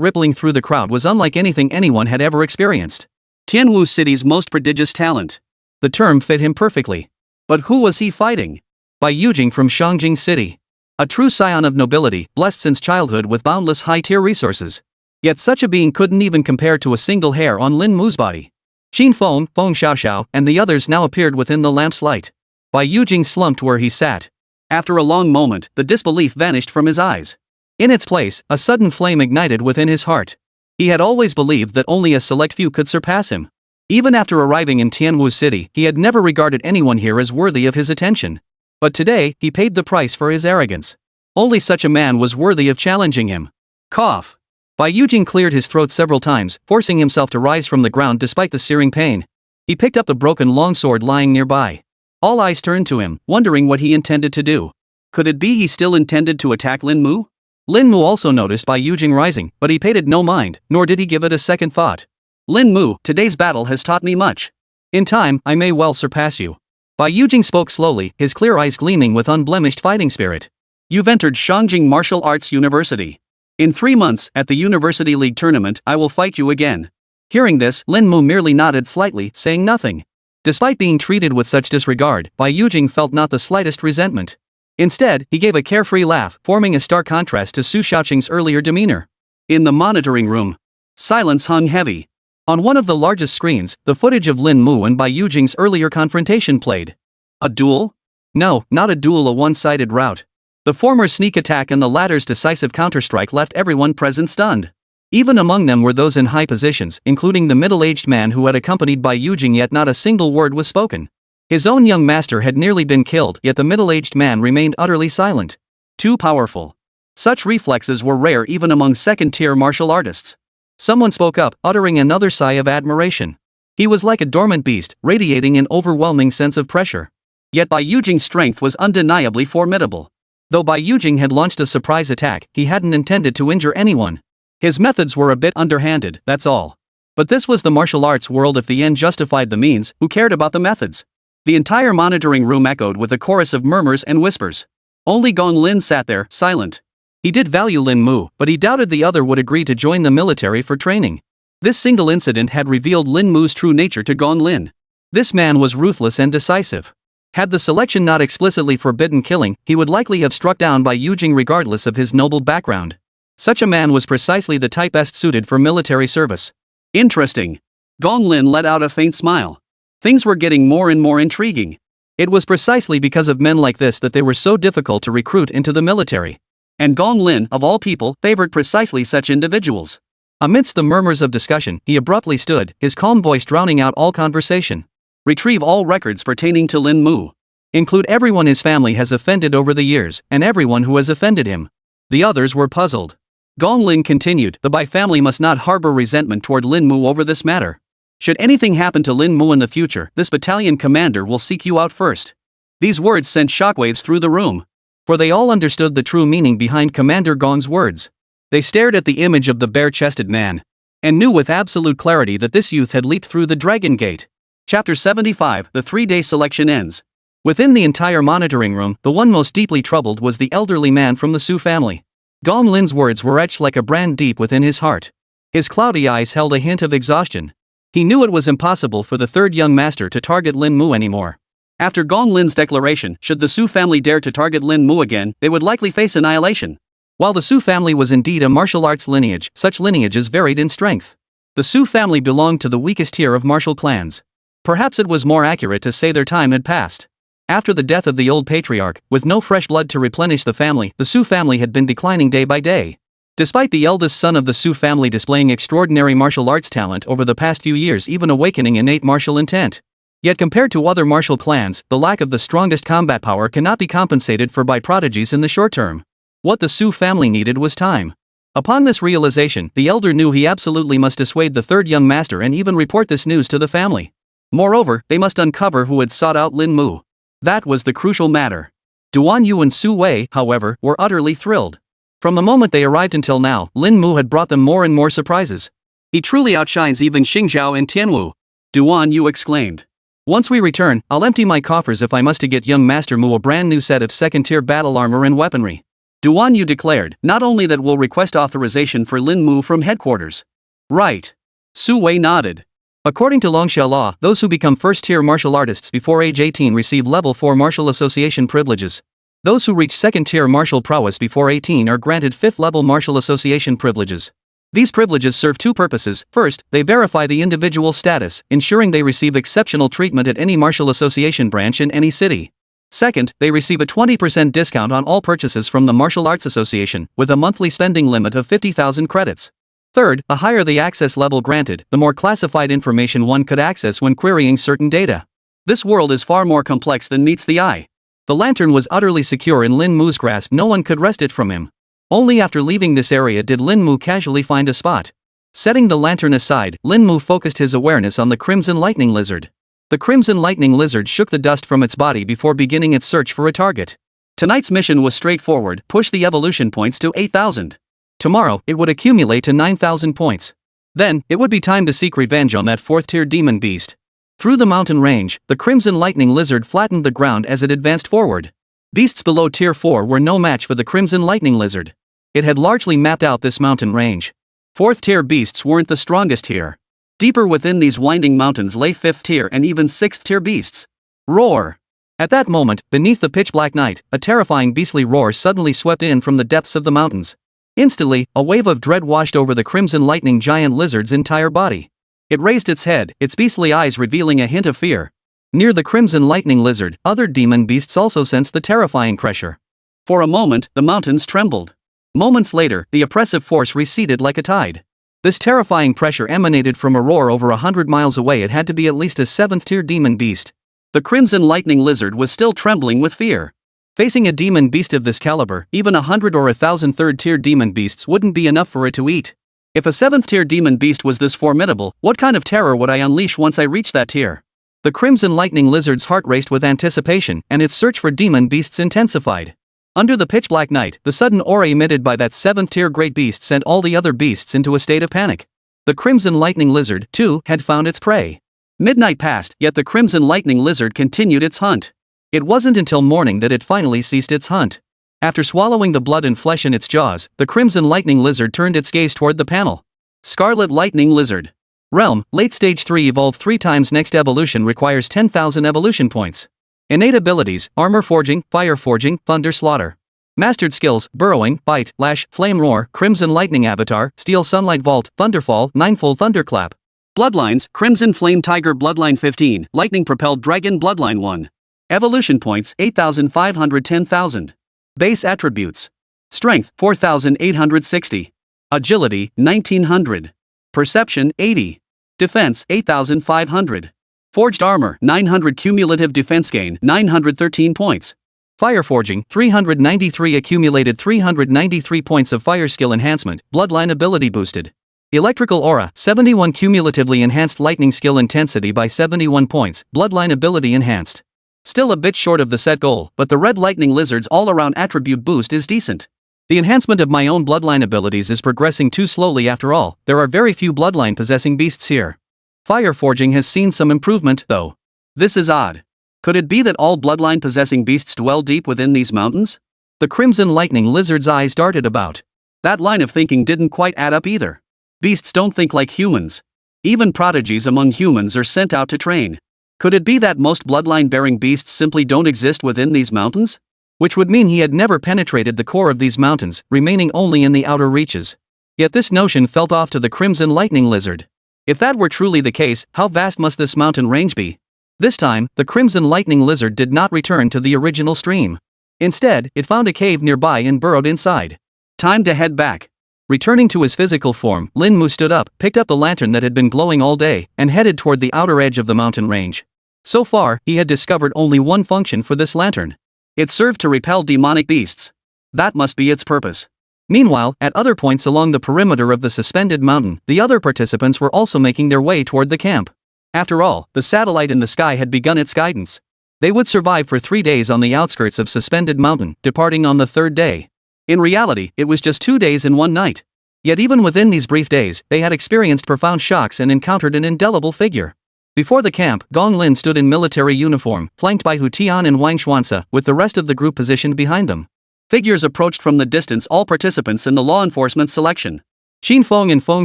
rippling through the crowd was unlike anything anyone had ever experienced. Tianwu City's most prodigious talent. The term fit him perfectly. But who was he fighting? Bai Yujing from Shangjing City. A true scion of nobility, blessed since childhood with boundless high-tier resources. Yet such a being couldn't even compare to a single hair on Lin Mu's body. Qin Feng, Feng Xiaoxiao, and the others now appeared within the lamp's light. Bai Yujing slumped where he sat. After a long moment, the disbelief vanished from his eyes. In its place, a sudden flame ignited within his heart. He had always believed that only a select few could surpass him. Even after arriving in Tianwu City, he had never regarded anyone here as worthy of his attention. But today, he paid the price for his arrogance. Only such a man was worthy of challenging him. Cough. Bai Yujing cleared his throat several times, forcing himself to rise from the ground despite the searing pain. He picked up the broken longsword lying nearby. All eyes turned to him, wondering what he intended to do. Could it be he still intended to attack Lin Mu? Lin Mu also noticed Bai Yujing rising, but he paid it no mind, nor did he give it a second thought. Lin Mu, today's battle has taught me much. In time, I may well surpass you. Bai Yujing spoke slowly, his clear eyes gleaming with unblemished fighting spirit. You've entered Shangjing Martial Arts University. In 3 months, at the University League tournament, I will fight you again. Hearing this, Lin Mu merely nodded slightly, saying nothing. Despite being treated with such disregard, Bai Yujing felt not the slightest resentment. Instead, he gave a carefree laugh, forming a stark contrast to Su Shaoqing's earlier demeanor. In the monitoring room, silence hung heavy. On one of the largest screens, the footage of Lin Mu and Bai Yujing's earlier confrontation played. A duel? No, not a duel, a one-sided rout. The former's sneak attack and the latter's decisive counterstrike left everyone present stunned. Even among them were those in high positions, including the middle-aged man who had accompanied Bai Yujing, yet not a single word was spoken. His own young master had nearly been killed, yet the middle-aged man remained utterly silent. Too powerful. Such reflexes were rare even among second-tier martial artists. Someone spoke up, uttering another sigh of admiration. He was like a dormant beast, radiating an overwhelming sense of pressure. Yet Bai Yujing's strength was undeniably formidable. Though Bai Yujing had launched a surprise attack, he hadn't intended to injure anyone. His methods were a bit underhanded, that's all. But this was the martial arts world. If the end justified the means, who cared about the methods? The entire monitoring room echoed with a chorus of murmurs and whispers. Only Gong Lin sat there, silent. He did value Lin Mu, but he doubted the other would agree to join the military for training. This single incident had revealed Lin Mu's true nature to Gong Lin. This man was ruthless and decisive. Had the selection not explicitly forbidden killing, he would likely have struck down Bai Yujing regardless of his noble background. Such a man was precisely the type best suited for military service. Interesting. Gong Lin let out a faint smile. Things were getting more and more intriguing. It was precisely because of men like this that they were so difficult to recruit into the military. And Gong Lin, of all people, favored precisely such individuals. Amidst the murmurs of discussion, he abruptly stood, his calm voice drowning out all conversation. Retrieve all records pertaining to Lin Mu. Include everyone his family has offended over the years, and everyone who has offended him. The others were puzzled. Gong Lin continued, the Bai family must not harbor resentment toward Lin Mu over this matter. Should anything happen to Lin Mu in the future, this battalion commander will seek you out first. These words sent shockwaves through the room. For they all understood the true meaning behind Commander Gong's words. They stared at the image of the bare-chested man. And knew with absolute clarity that this youth had leaped through the Dragon Gate. Chapter 75, the 3-day selection ends. Within the entire monitoring room, the one most deeply troubled was the elderly man from the Su family. Gong Lin's words were etched like a brand deep within his heart. His cloudy eyes held a hint of exhaustion. He knew it was impossible for the third young master to target Lin Mu anymore. After Gong Lin's declaration, should the Su family dare to target Lin Mu again, they would likely face annihilation. While the Su family was indeed a martial arts lineage, such lineages varied in strength. The Su family belonged to the weakest tier of martial clans. Perhaps it was more accurate to say their time had passed. After the death of the old patriarch, with no fresh blood to replenish the family, the Su family had been declining day by day. Despite the eldest son of the Su family displaying extraordinary martial arts talent over the past few years, even awakening innate martial intent. Yet compared to other martial clans, the lack of the strongest combat power cannot be compensated for by prodigies in the short term. What the Su family needed was time. Upon this realization, the elder knew he absolutely must dissuade the third young master and even report this news to the family. Moreover, they must uncover who had sought out Lin Mu. That was the crucial matter. Duan Yu and Su Wei, however, were utterly thrilled. From the moment they arrived until now, Lin Mu had brought them more and more surprises. He truly outshines even Xingzhao and Tianwu. Duan Yu exclaimed. Once we return, I'll empty my coffers if I must to get young Master Mu a brand new set of second-tier battle armor and weaponry. Duan Yu declared, not only that we'll request authorization for Lin Mu from headquarters. Right. Su Wei nodded. According to Longxia law, those who become first-tier martial artists before age 18 receive level 4 martial association privileges. Those who reach second-tier martial prowess before 18 are granted 5th-level martial association privileges. These privileges serve two purposes. First, they verify the individual's status, ensuring they receive exceptional treatment at any martial association branch in any city. Second, they receive a 20% discount on all purchases from the Martial Arts Association, with a monthly spending limit of 50,000 credits. Third, the higher the access level granted, the more classified information one could access when querying certain data. This world is far more complex than meets the eye. The lantern was utterly secure in Lin Mu's grasp, no one could wrest it from him. Only after leaving this area did Lin Mu casually find a spot. Setting the lantern aside, Lin Mu focused his awareness on the Crimson Lightning Lizard. The Crimson Lightning Lizard shook the dust from its body before beginning its search for a target. Tonight's mission was straightforward: push the evolution points to 8,000. Tomorrow, it would accumulate to 9,000 points. Then, it would be time to seek revenge on that 4th-tier demon beast. Through the mountain range, the Crimson Lightning Lizard flattened the ground as it advanced forward. Beasts below Tier 4 were no match for the Crimson Lightning Lizard. It had largely mapped out this mountain range. 4th-tier beasts weren't the strongest here. Deeper within these winding mountains lay 5th-tier and even 6th-tier beasts. Roar! At that moment, beneath the pitch-black night, a terrifying beastly roar suddenly swept in from the depths of the mountains. Instantly, a wave of dread washed over the Crimson Lightning Giant Lizard's entire body. It raised its head, its beastly eyes revealing a hint of fear. Near the Crimson Lightning Lizard, other demon beasts also sensed the terrifying pressure. For a moment, the mountains trembled. Moments later, the oppressive force receded like a tide. This terrifying pressure emanated from a roar over 100 miles away. It had to be at least a 7th-tier demon beast. The Crimson Lightning Lizard was still trembling with fear. Facing a demon beast of this caliber, even 100 or 1,000 3rd-tier demon beasts wouldn't be enough for it to eat. If a 7th-tier demon beast was this formidable, what kind of terror would I unleash once I reached that tier? The Crimson Lightning Lizard's heart raced with anticipation, and its search for demon beasts intensified. Under the pitch-black night, the sudden aura emitted by that 7th-tier great beast sent all the other beasts into a state of panic. The Crimson Lightning Lizard, too, had found its prey. Midnight passed, yet the Crimson Lightning Lizard continued its hunt. It wasn't until morning that it finally ceased its hunt. After swallowing the blood and flesh in its jaws, the Crimson Lightning Lizard turned its gaze toward the panel. Scarlet Lightning Lizard. Realm, late stage 3 evolved 3 times. Next evolution requires 10,000 evolution points. Innate abilities: armor forging, fire forging, thunder slaughter. Mastered skills: burrowing, bite, lash, flame roar, crimson lightning avatar, steel sunlight vault, thunderfall, ninefold thunderclap. Bloodlines: crimson flame tiger bloodline 15, lightning propelled dragon bloodline 1. Evolution points: 8,500. 10,000. Base attributes: strength 4,860, agility 1,900, perception 80, defense 8,500, forged armor 900, cumulative defense gain 913 points, fire forging 393, accumulated 393 points of fire skill enhancement, bloodline ability boosted. Electrical aura 71, cumulatively enhanced lightning skill intensity by 71 points, bloodline ability enhanced. Still a bit short of the set goal, but the red lightning lizard's all-around attribute boost is decent. The enhancement of my own bloodline abilities is progressing too slowly after all. There are very few bloodline possessing beasts here. Fire forging has seen some improvement, though. This is odd. Could it be that all bloodline possessing beasts dwell deep within these mountains? The crimson lightning lizard's eyes darted about. That line of thinking didn't quite add up either. Beasts don't think like humans. Even prodigies among humans are sent out to train. Could it be that most bloodline-bearing beasts simply don't exist within these mountains? Which would mean he had never penetrated the core of these mountains, remaining only in the outer reaches. Yet this notion felt off to the crimson lightning lizard. If that were truly the case, how vast must this mountain range be? This time, the crimson lightning lizard did not return to the original stream. Instead, it found a cave nearby and burrowed inside. Time to head back. Returning to his physical form, Lin Mu stood up, picked up the lantern that had been glowing all day, and headed toward the outer edge of the mountain range. So far, he had discovered only one function for this lantern. It served to repel demonic beasts. That must be its purpose. Meanwhile, at other points along the perimeter of the suspended mountain, the other participants were also making their way toward the camp. After all, the satellite in the sky had begun its guidance. They would survive for 3 days on the outskirts of Suspended Mountain, departing on the 3rd day. In reality, it was just 2 days and 1 night. Yet even within these brief days, they had experienced profound shocks and encountered an indelible figure. Before the camp, Gong Lin stood in military uniform, flanked by Hu Tian and Wang Xuanzi, with the rest of the group positioned behind them. Figures approached from the distance, all participants in the law enforcement selection. Qin Feng and Feng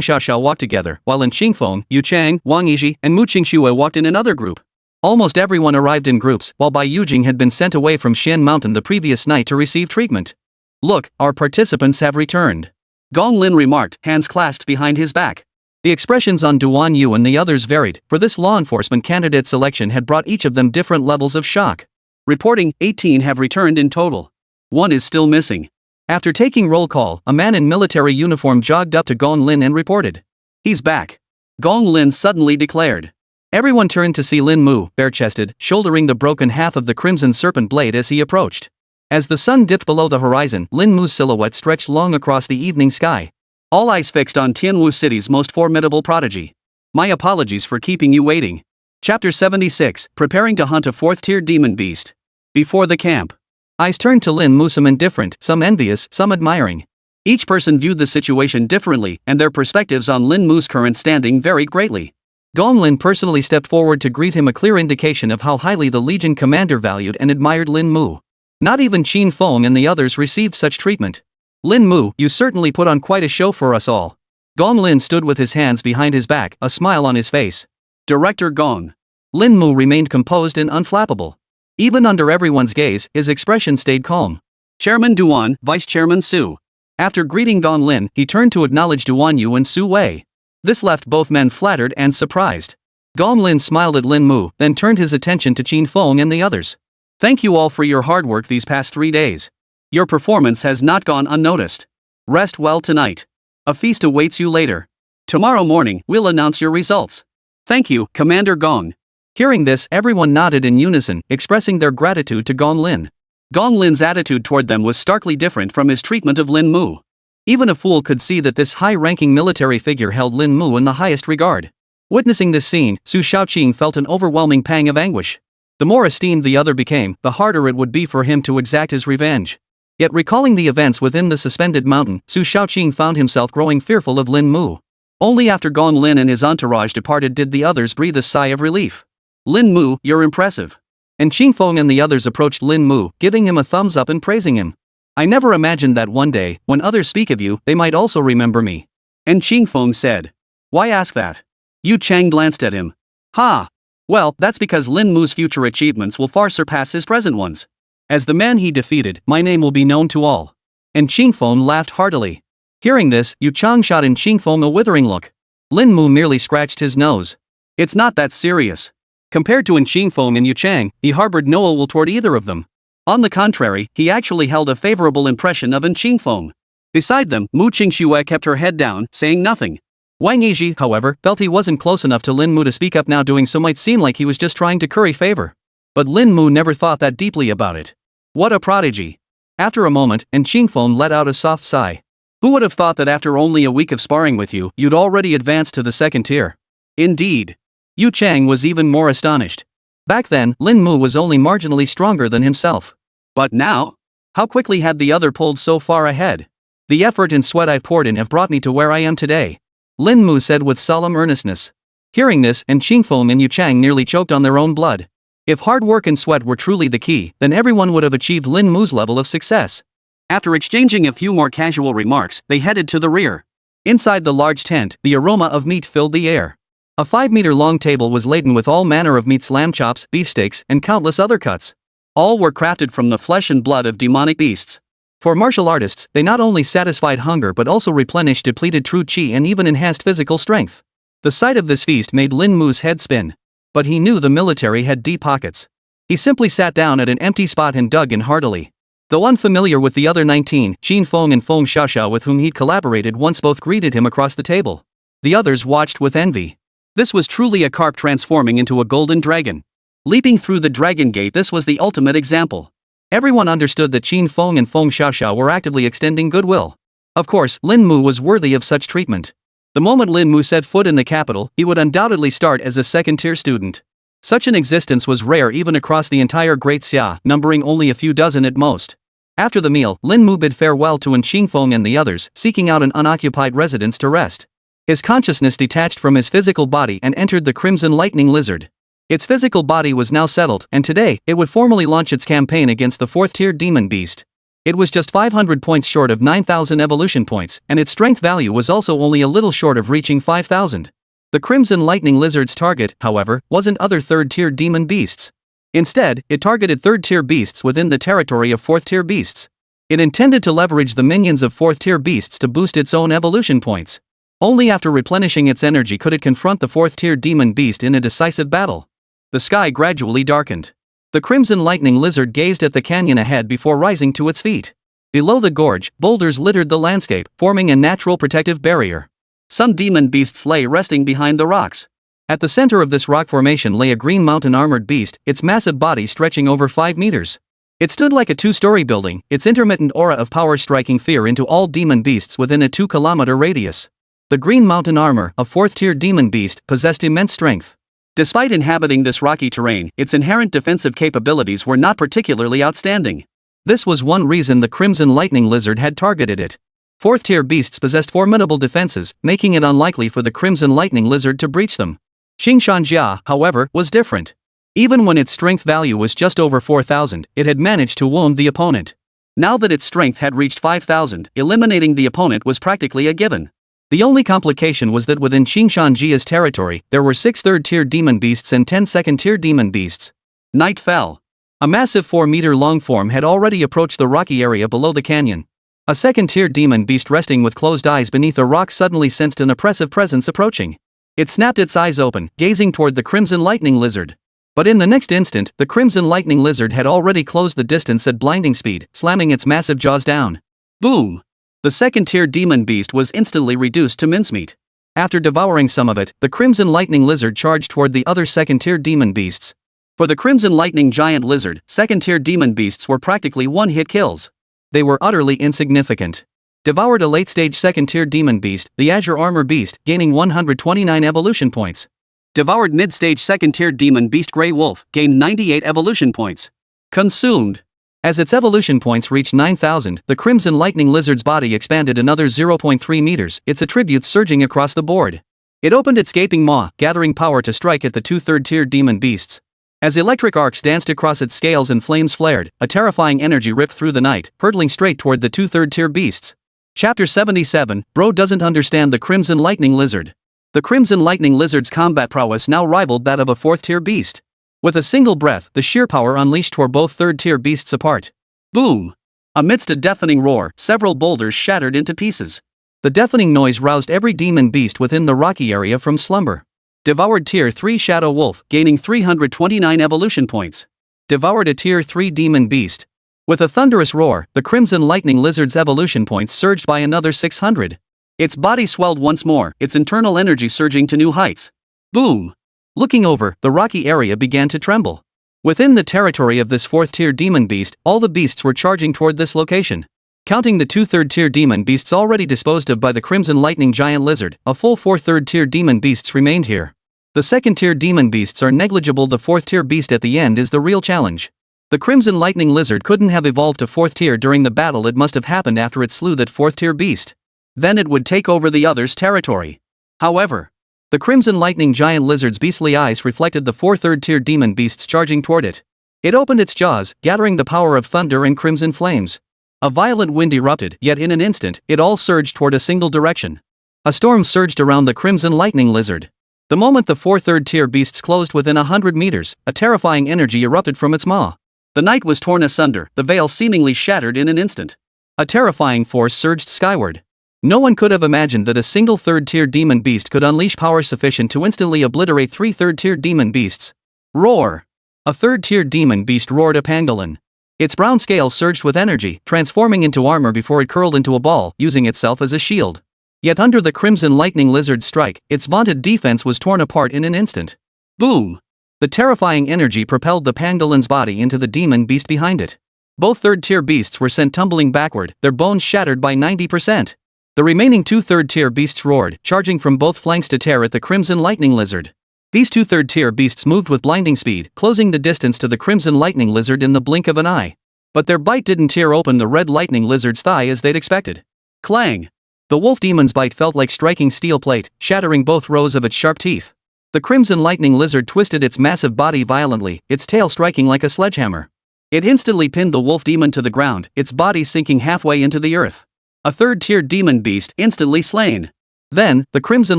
Xiaoxiao walked together, while in Qingfeng, Yu Chang, Wang Yizhi, and Mu Qingxue walked in another group. Almost everyone arrived in groups, while Bai Yujing had been sent away from Xian Mountain the previous night to receive treatment. "Look, our participants have returned," Gong Lin remarked, hands clasped behind his back. The expressions on Duan Yu and the others varied, for this law enforcement candidate selection had brought each of them different levels of shock. Reporting, 18 have returned in total. One is still missing. After taking roll call, a man in military uniform jogged up to Gong Lin and reported. "He's back," Gong Lin suddenly declared. Everyone turned to see Lin Mu, bare-chested, shouldering the broken half of the crimson serpent blade as he approached. As the sun dipped below the horizon, Lin Mu's silhouette stretched long across the evening sky. All eyes fixed on Tianwu City's most formidable prodigy. My apologies for keeping you waiting. Chapter 76, Preparing to Hunt a Fourth-Tier Demon Beast. Before the camp. Eyes turned to Lin Mu, some indifferent, some envious, some admiring. Each person viewed the situation differently, and their perspectives on Lin Mu's current standing varied greatly. Gong Lin personally stepped forward to greet him, a clear indication of how highly the Legion commander valued and admired Lin Mu. Not even Qin Feng and the others received such treatment. "Lin Mu, you certainly put on quite a show for us all." Gong Lin stood with his hands behind his back, a smile on his face. "Director Gong." Lin Mu remained composed and unflappable. Even under everyone's gaze, his expression stayed calm. "Chairman Duan, Vice Chairman Su." After greeting Gong Lin, he turned to acknowledge Duan Yu and Su Wei. This left both men flattered and surprised. Gong Lin smiled at Lin Mu, then turned his attention to Qin Feng and the others. "Thank you all for your hard work these past 3 days. Your performance has not gone unnoticed. Rest well tonight. A feast awaits you later. Tomorrow morning, we'll announce your results." "Thank you, Commander Gong." Hearing this, everyone nodded in unison, expressing their gratitude to Gong Lin. Gong Lin's attitude toward them was starkly different from his treatment of Lin Mu. Even a fool could see that this high-ranking military figure held Lin Mu in the highest regard. Witnessing this scene, Su Shaoqing felt an overwhelming pang of anguish. The more esteemed the other became, the harder it would be for him to exact his revenge. Yet recalling the events within the suspended mountain, Su Shaoqing found himself growing fearful of Lin Mu. Only after Gong Lin and his entourage departed did the others breathe a sigh of relief. "Lin Mu, you're impressive." And Qin Feng and the others approached Lin Mu, giving him a thumbs up and praising him. "I never imagined that one day, when others speak of you, they might also remember me." And Qin Feng said. "Why ask that?" Yu Chang glanced at him. "Ha! Well, that's because Lin Mu's future achievements will far surpass his present ones. As the man he defeated, my name will be known to all." And Qin Feng laughed heartily. Hearing this, Yu Chang shot in Qin Feng a withering look. Lin Mu merely scratched his nose. "It's not that serious." Compared to Qin Feng and Yu Chang, he harbored no ill will toward either of them. On the contrary, he actually held a favorable impression of Qin Feng. Beside them, Mu Qingxue kept her head down, saying nothing. Wang Yizhi, however, felt he wasn't close enough to Lin Mu to speak up. Now doing so might seem like he was just trying to curry favor. But Lin Mu never thought that deeply about it. What a prodigy. After a moment, Qin Feng let out a soft sigh. Who would have thought that after only a week of sparring with you, you'd already advanced to the second tier? Indeed. Yu Chang was even more astonished. Back then, Lin Mu was only marginally stronger than himself. But now? How quickly had the other pulled so far ahead? "The effort and sweat I've poured in have brought me to where I am today," Lin Mu said with solemn earnestness. Hearing this, Qin Feng and Yu Chang nearly choked on their own blood. If hard work and sweat were truly the key, then everyone would have achieved Lin Mu's level of success. After exchanging a few more casual remarks, they headed to the rear. Inside the large tent, the aroma of meat filled the air. A 5-meter-long table was laden with all manner of meats: lamb chops, beefsteaks, and countless other cuts. All were crafted from the flesh and blood of demonic beasts. For martial artists, they not only satisfied hunger but also replenished depleted true qi and even enhanced physical strength. The sight of this feast made Lin Mu's head spin. But he knew the military had deep pockets. He simply sat down at an empty spot and dug in heartily. Though unfamiliar with the other 19, Qin Feng and Feng Xiaoxiao, with whom he'd collaborated once, both greeted him across the table. The others watched with envy. This was truly a carp transforming into a golden dragon. Leaping through the dragon gate, this was the ultimate example. Everyone understood that Qin Feng and Feng Xiaoxiao were actively extending goodwill. Of course, Lin Mu was worthy of such treatment. The moment Lin Mu set foot in the capital, he would undoubtedly start as a second-tier student. Such an existence was rare even across the entire Great Xia, numbering only a few dozen at most. After the meal, Lin Mu bid farewell to Qin Feng and the others, seeking out an unoccupied residence to rest. His consciousness detached from his physical body and entered the Crimson Lightning Lizard. Its physical body was now settled, and today, it would formally launch its campaign against the 4th-tier demon beast. It was just 500 points short of 9,000 evolution points, and its strength value was also only a little short of reaching 5,000. The Crimson Lightning Lizard's target, however, wasn't other 3rd-tier demon beasts. Instead, it targeted 3rd-tier beasts within the territory of 4th-tier beasts. It intended to leverage the minions of 4th-tier beasts to boost its own evolution points. Only after replenishing its energy could it confront the 4th-tier demon beast in a decisive battle. The sky gradually darkened. The Crimson Lightning Lizard gazed at the canyon ahead before rising to its feet. Below the gorge, boulders littered the landscape, forming a natural protective barrier. Some demon beasts lay resting behind the rocks. At the center of this rock formation lay a green mountain armored beast, its massive body stretching over 5 meters. It stood like a 2-story building, its intermittent aura of power striking fear into all demon beasts within a 2-kilometer radius. The green mountain armor, a 4th-tier demon beast, possessed immense strength. Despite inhabiting this rocky terrain, its inherent defensive capabilities were not particularly outstanding. This was one reason the Crimson Lightning Lizard had targeted it. 4th-tier beasts possessed formidable defenses, making it unlikely for the Crimson Lightning Lizard to breach them. Xingqianjia, however, was different. Even when its strength value was just over 4,000, it had managed to wound the opponent. Now that its strength had reached 5,000, eliminating the opponent was practically a given. The only complication was that within Xingqianjia's territory, there were 6 3rd-tier demon beasts and 10 2nd-tier demon beasts. Night fell. A massive 4-meter-long form had already approached the rocky area below the canyon. A 2nd-tier demon beast resting with closed eyes beneath a rock suddenly sensed an oppressive presence approaching. It snapped its eyes open, gazing toward the Crimson Lightning Lizard. But in the next instant, the Crimson Lightning Lizard had already closed the distance at blinding speed, slamming its massive jaws down. Boom! The 2nd-tier demon beast was instantly reduced to mincemeat. After devouring some of it, the Crimson Lightning Lizard charged toward the other 2nd-tier demon beasts. For the Crimson Lightning Giant Lizard, 2nd-tier demon beasts were practically one-hit kills. They were utterly insignificant. Devoured a late-stage 2nd-tier demon beast, the Azure Armor Beast, gaining 129 evolution points. Devoured mid-stage 2nd-tier demon beast Grey Wolf, gained 98 evolution points. Consumed. As its evolution points reached 9,000, the Crimson Lightning Lizard's body expanded another 0.3 meters, its attributes surging across the board. It opened its gaping maw, gathering power to strike at the 2 3rd-tier demon beasts. As electric arcs danced across its scales and flames flared, a terrifying energy ripped through the night, hurtling straight toward the 2 3rd-tier beasts. Chapter 77, Bro doesn't understand the Crimson Lightning Lizard. The Crimson Lightning Lizard's combat prowess now rivaled that of a 4th-tier beast. With a single breath, the sheer power unleashed tore both 3rd-tier beasts apart. Boom! Amidst a deafening roar, several boulders shattered into pieces. The deafening noise roused every demon beast within the rocky area from slumber. Devoured Tier 3 Shadow Wolf, gaining 329 evolution points. Devoured a Tier 3 demon beast. With a thunderous roar, the Crimson Lightning Lizard's evolution points surged by another 600. Its body swelled once more, its internal energy surging to new heights. Boom! Looking over, the rocky area began to tremble. Within the territory of this 4th-tier demon beast, all the beasts were charging toward this location. Counting the 2 3rd-tier demon beasts already disposed of by the Crimson Lightning Giant Lizard, a full 4 3rd-tier demon beasts remained here. The 2nd-tier demon beasts are negligible, the 4th-tier beast at the end is the real challenge. The Crimson Lightning Lizard couldn't have evolved to 4th tier during the battle, it must have happened after it slew that 4th-tier beast. Then it would take over the other's territory. However, the Crimson Lightning Giant Lizard's beastly eyes reflected the 4 3rd-tier demon beasts charging toward it. It opened its jaws, gathering the power of thunder and crimson flames. A violent wind erupted, yet in an instant, it all surged toward a single direction. A storm surged around the Crimson Lightning Lizard. The moment the 4 3rd-tier beasts closed within 100 meters, a terrifying energy erupted from its maw. The night was torn asunder, the veil seemingly shattered in an instant. A terrifying force surged skyward. No one could have imagined that a single 3rd-tier demon beast could unleash power sufficient to instantly obliterate 3 3rd-tier demon beasts. Roar! A 3rd-tier demon beast roared a pangolin. Its brown scales surged with energy, transforming into armor before it curled into a ball, using itself as a shield. Yet under the Crimson Lightning Lizard's strike, its vaunted defense was torn apart in an instant. Boom! The terrifying energy propelled the pangolin's body into the demon beast behind it. Both 3rd-tier beasts were sent tumbling backward, their bones shattered by 90%. The remaining 2 3rd-tier beasts roared, charging from both flanks to tear at the Crimson Lightning Lizard. These 2 3rd-tier beasts moved with blinding speed, closing the distance to the Crimson Lightning Lizard in the blink of an eye. But their bite didn't tear open the Red Lightning Lizard's thigh as they'd expected. Clang! The wolf demon's bite felt like striking steel plate, shattering both rows of its sharp teeth. The crimson lightning lizard twisted its massive body violently, its tail striking like a sledgehammer. It instantly pinned the wolf demon to the ground, its body sinking halfway into the earth. A third-tier demon beast instantly slain. Then, the crimson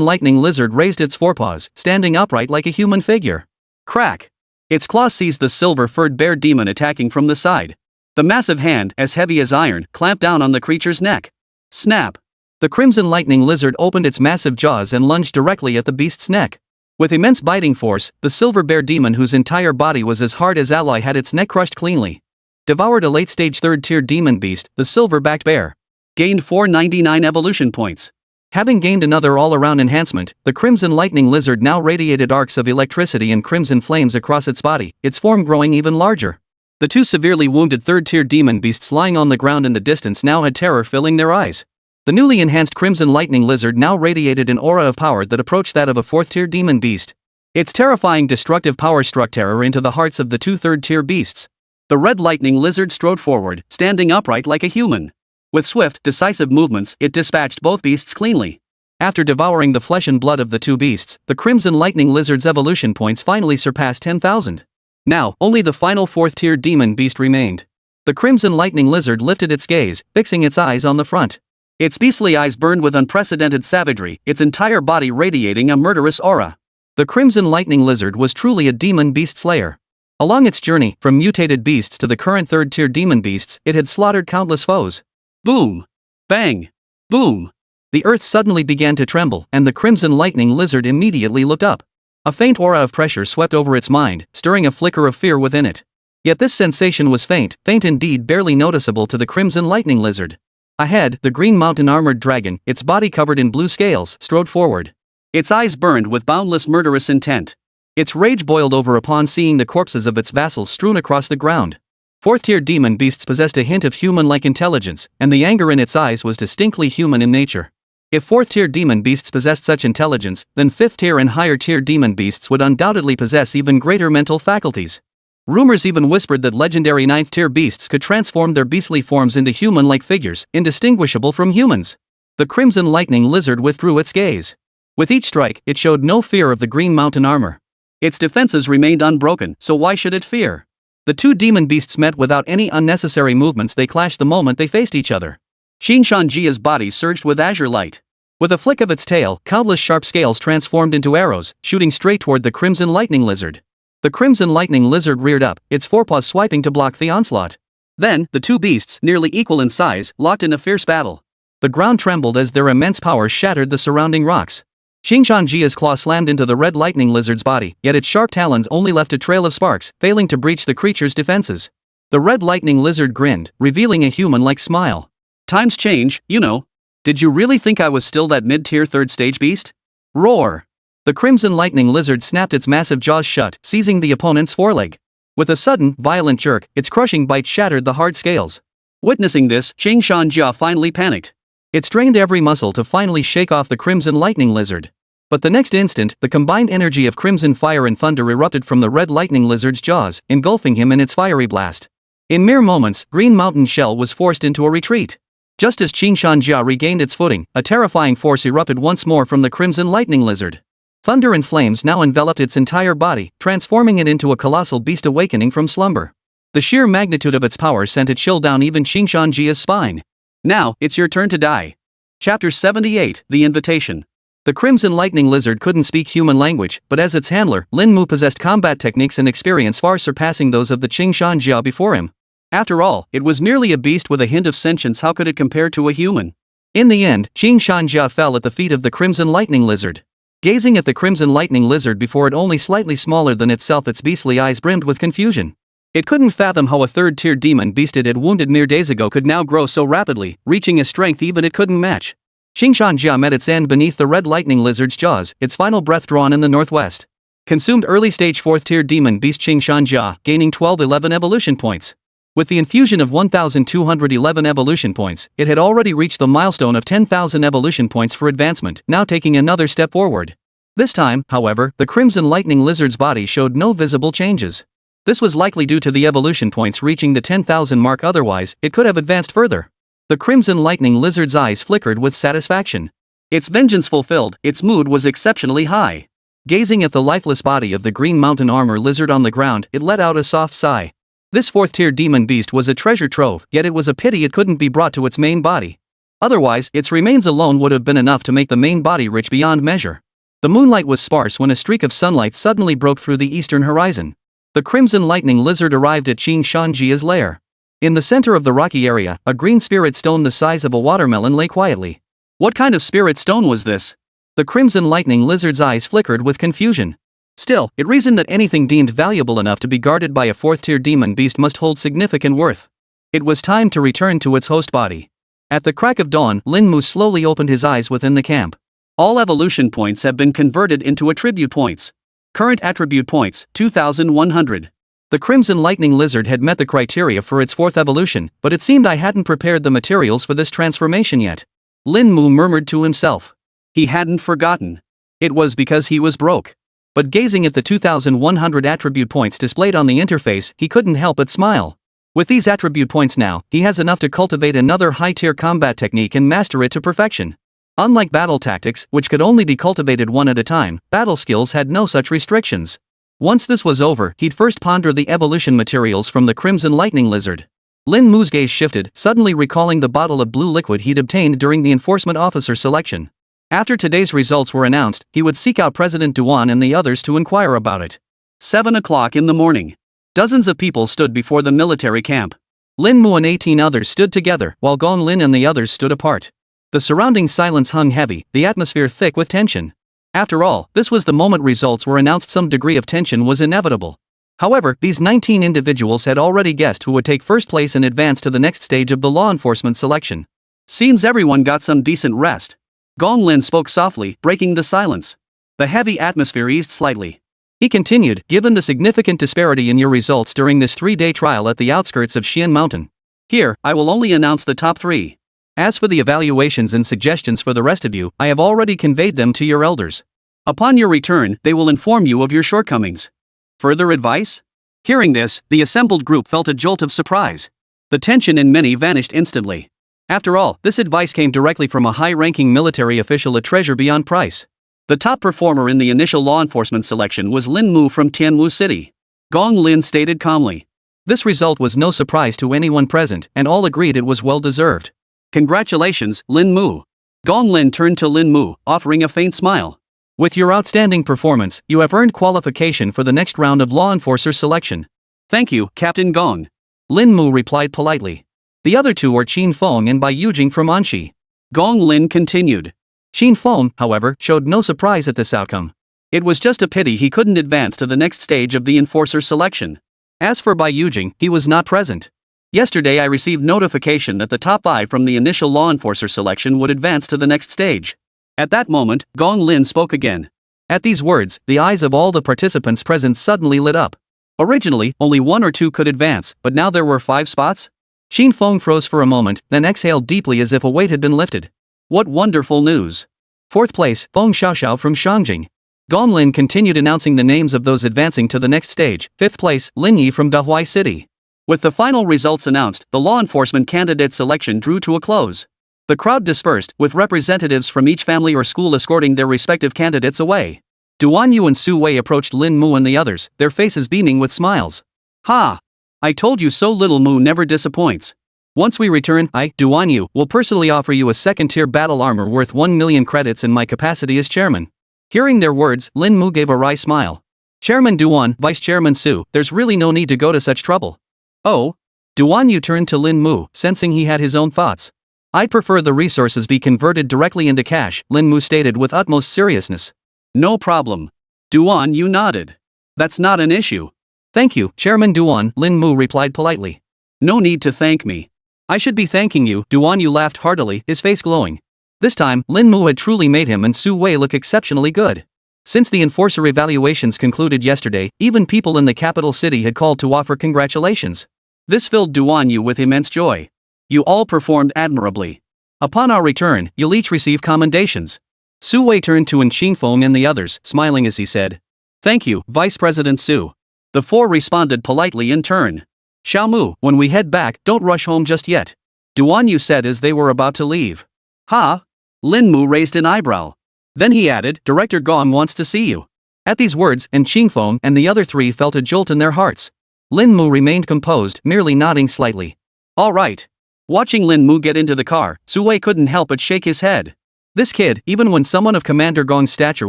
lightning lizard raised its forepaws, standing upright like a human figure. Crack! Its claws seized the silver-furred bear demon attacking from the side. The massive hand, as heavy as iron, clamped down on the creature's neck. Snap! The crimson lightning lizard opened its massive jaws and lunged directly at the beast's neck. With immense biting force, the silver bear demon, whose entire body was as hard as alloy, had its neck crushed cleanly. Devoured a late-stage third-tier demon beast, the silver-backed bear. Gained 499 evolution points. Having gained another all-around enhancement, the crimson lightning lizard now radiated arcs of electricity and crimson flames across its body, its form growing even larger. The two severely wounded third-tier demon beasts lying on the ground in the distance now had terror filling their eyes. The newly enhanced crimson lightning lizard now radiated an aura of power that approached that of a fourth-tier demon beast. Its terrifying destructive power struck terror into the hearts of the two third-tier beasts. The red lightning lizard strode forward, standing upright like a human. With swift, decisive movements, it dispatched both beasts cleanly. After devouring the flesh and blood of the two beasts, the crimson lightning lizard's evolution points finally surpassed 10,000. Now, only the final fourth-tier demon beast remained. The crimson lightning lizard lifted its gaze, fixing its eyes on the front. Its beastly eyes burned with unprecedented savagery, its entire body radiating a murderous aura. The crimson lightning lizard was truly a demon beast slayer. Along its journey, from mutated beasts to the current third-tier demon beasts, it had slaughtered countless foes. Boom! Bang! Boom! The earth suddenly began to tremble, and the crimson lightning lizard immediately looked up. A faint aura of pressure swept over its mind, stirring a flicker of fear within it. Yet this sensation was faint indeed, barely noticeable to the crimson lightning lizard. Ahead, the green mountain armored dragon, its body covered in blue scales, strode forward. Its eyes burned with boundless murderous intent. Its rage boiled over upon seeing the corpses of its vassals strewn across the ground. Fourth-tier demon beasts possessed a hint of human-like intelligence, and the anger in its eyes was distinctly human in nature. If fourth-tier demon beasts possessed such intelligence, then fifth-tier and higher-tier demon beasts would undoubtedly possess even greater mental faculties. Rumors even whispered that legendary ninth-tier beasts could transform their beastly forms into human-like figures, indistinguishable from humans. The crimson lightning lizard withdrew its gaze. With each strike, it showed no fear of the green mountain armor. Its defenses remained unbroken, so why should it fear? The two demon beasts met without any unnecessary movements. They clashed the moment they faced each other. Xingshanjia's body surged with azure light. With a flick of its tail, countless sharp scales transformed into arrows, shooting straight toward the crimson lightning lizard. The crimson lightning lizard reared up, its forepaws swiping to block the onslaught. Then, the two beasts, nearly equal in size, locked in a fierce battle. The ground trembled as their immense power shattered the surrounding rocks. Xingshanjia's claw slammed into the red lightning lizard's body, yet its sharp talons only left a trail of sparks, failing to breach the creature's defenses. The red lightning lizard grinned, revealing a human-like smile. Times change, you know. Did you really think I was still that mid-tier third-stage beast? Roar! The crimson lightning lizard snapped its massive jaws shut, seizing the opponent's foreleg. With a sudden, violent jerk, its crushing bite shattered the hard scales. Witnessing this, Xingshanjia finally panicked. It strained every muscle to finally shake off the crimson lightning lizard. But the next instant, the combined energy of crimson fire and thunder erupted from the red lightning lizard's jaws, engulfing him in its fiery blast. In mere moments, Green Mountain Shell was forced into a retreat. Just as Xingshanjia regained its footing, a terrifying force erupted once more from the crimson lightning lizard. Thunder and flames now enveloped its entire body, transforming it into a colossal beast awakening from slumber. The sheer magnitude of its power sent a chill down even Xingshanjia's spine. Now, it's your turn to die. Chapter 78, The Invitation. The crimson lightning lizard couldn't speak human language, but as its handler, Lin Mu possessed combat techniques and experience far surpassing those of the Xingshanjia before him. After all, it was merely a beast with a hint of sentience. How could it compare to a human? In the end, Xingshanjia fell at the feet of the crimson lightning lizard. Gazing at the crimson lightning lizard before it only slightly smaller than itself, its beastly eyes brimmed with confusion. It couldn't fathom how a third-tier demon beast it had wounded mere days ago could now grow so rapidly, reaching a strength even it couldn't match. Xingshanjia met its end beneath the red lightning lizard's jaws, its final breath drawn in the northwest. Consumed early-stage fourth-tier demon beast Xingshanjia, gaining 1211 evolution points. With the infusion of 1,211 evolution points, it had already reached the milestone of 10,000 evolution points for advancement, now taking another step forward. This time, however, the crimson lightning lizard's body showed no visible changes. This was likely due to the evolution points reaching the 10,000 mark, otherwise, it could have advanced further. The Crimson Lightning Lizard's eyes flickered with satisfaction. Its vengeance fulfilled, its mood was exceptionally high. Gazing at the lifeless body of the Green Mountain Armor Lizard on the ground, it let out a soft sigh. This fourth-tier demon beast was a treasure trove, yet it was a pity it couldn't be brought to its main body. Otherwise, its remains alone would have been enough to make the main body rich beyond measure. The moonlight was sparse when a streak of sunlight suddenly broke through the eastern horizon. The Crimson Lightning Lizard arrived at Qin Shanjia's lair. In the center of the rocky area, a green spirit stone the size of a watermelon lay quietly. What kind of spirit stone was this? The Crimson Lightning Lizard's eyes flickered with confusion. Still, it reasoned that anything deemed valuable enough to be guarded by a fourth-tier demon beast must hold significant worth. It was time to return to its host body. At the crack of dawn, Lin Mu slowly opened his eyes within the camp. All evolution points have been converted into attribute points. Current attribute points, 2,100. The Crimson Lightning Lizard had met the criteria for its fourth evolution, but it seemed I hadn't prepared the materials for this transformation yet. Lin Mu murmured to himself. He hadn't forgotten. It was because he was broke. But gazing at the 2,100 attribute points displayed on the interface, he couldn't help but smile. With these attribute points now, he has enough to cultivate another high-tier combat technique and master it to perfection. Unlike battle tactics, which could only be cultivated one at a time, battle skills had no such restrictions. Once this was over, he'd first ponder the evolution materials from the Crimson Lightning Lizard. Lin Mu's gaze shifted, suddenly recalling the bottle of blue liquid he'd obtained during the enforcement officer selection. After today's results were announced, he would seek out President Duan and the others to inquire about it. 7 o'clock in the morning. Dozens of people stood before the military camp. Lin Mu and 18 others stood together, while Gong Lin and the others stood apart. The surrounding silence hung heavy, the atmosphere thick with tension. After all, this was the moment results were announced. Some degree of tension was inevitable. However, these 19 individuals had already guessed who would take first place and advance to the next stage of the law enforcement selection. Seems everyone got some decent rest. Gong Lin spoke softly, breaking the silence. The heavy atmosphere eased slightly. He continued, given the significant disparity in your results during this 3-day trial at the outskirts of Xian Mountain. Here, I will only announce the top 3. As for the evaluations and suggestions for the rest of you, I have already conveyed them to your elders. Upon your return, they will inform you of your shortcomings. Further advice? Hearing this, the assembled group felt a jolt of surprise. The tension in many vanished instantly. After all, this advice came directly from a high-ranking military official, a treasure beyond price. The top performer in the initial law enforcement selection was Lin Mu from Tianwu City. Gong Lin stated calmly. This result was no surprise to anyone present, and all agreed it was well-deserved. Congratulations, Lin Mu. Gong Lin turned to Lin Mu, offering a faint smile. With your outstanding performance, you have earned qualification for the next round of law enforcer selection. Thank you, Captain Gong. Lin Mu replied politely. The other two were Qin Feng and Bai Yujing from Anxi. Gong Lin continued. Qin Feng, however, showed no surprise at this outcome. It was just a pity he couldn't advance to the next stage of the enforcer selection. As for Bai Yujing, he was not present. Yesterday I received notification that the top 5 from the initial law enforcer selection would advance to the next stage. At that moment, Gong Lin spoke again. At these words, the eyes of all the participants present suddenly lit up. Originally, only 1 or 2 could advance, but now there were 5 spots? Qin Feng froze for a moment, then exhaled deeply as if a weight had been lifted. What wonderful news! 4th place, Feng Xiaoxiao from Shangjing. Gong Lin continued announcing the names of those advancing to the next stage. 5th place, Lin Yi from Dahuai City. With the final results announced, the law enforcement candidate selection drew to a close. The crowd dispersed, with representatives from each family or school escorting their respective candidates away. Duan Yu and Su Wei approached Lin Mu and the others, their faces beaming with smiles. Ha! I told you so, little Mu never disappoints. Once we return, I, Duan Yu, will personally offer you a second-tier battle armor worth 1 million credits in my capacity as chairman. Hearing their words, Lin Mu gave a wry smile. Chairman Duan, Vice Chairman Su, there's really no need to go to such trouble. Oh? Duan Yu turned to Lin Mu, sensing he had his own thoughts. I'd prefer the resources be converted directly into cash, Lin Mu stated with utmost seriousness. No problem. Duan Yu nodded. That's not an issue. Thank you, Chairman Duan, Lin Mu replied politely. No need to thank me. I should be thanking you, Duan Yu laughed heartily, his face glowing. This time, Lin Mu had truly made him and Su Wei look exceptionally good. Since the enforcer evaluations concluded yesterday, even people in the capital city had called to offer congratulations. This filled Duan Yu with immense joy. You all performed admirably. Upon our return, you'll each receive commendations. Su Wei turned to Qin Feng and the others, smiling as he said. Thank you, Vice President Su. The 4 responded politely in turn. Xiao Mu, when we head back, don't rush home just yet. Duan Yu said as they were about to leave. Ha! Lin Mu raised an eyebrow. Then he added, Director Gong wants to see you. At these words, and Qingfeng and the other three felt a jolt in their hearts. Lin Mu remained composed, merely nodding slightly. All right. Watching Lin Mu get into the car, Su Wei couldn't help but shake his head. This kid, even when someone of Commander Gong's stature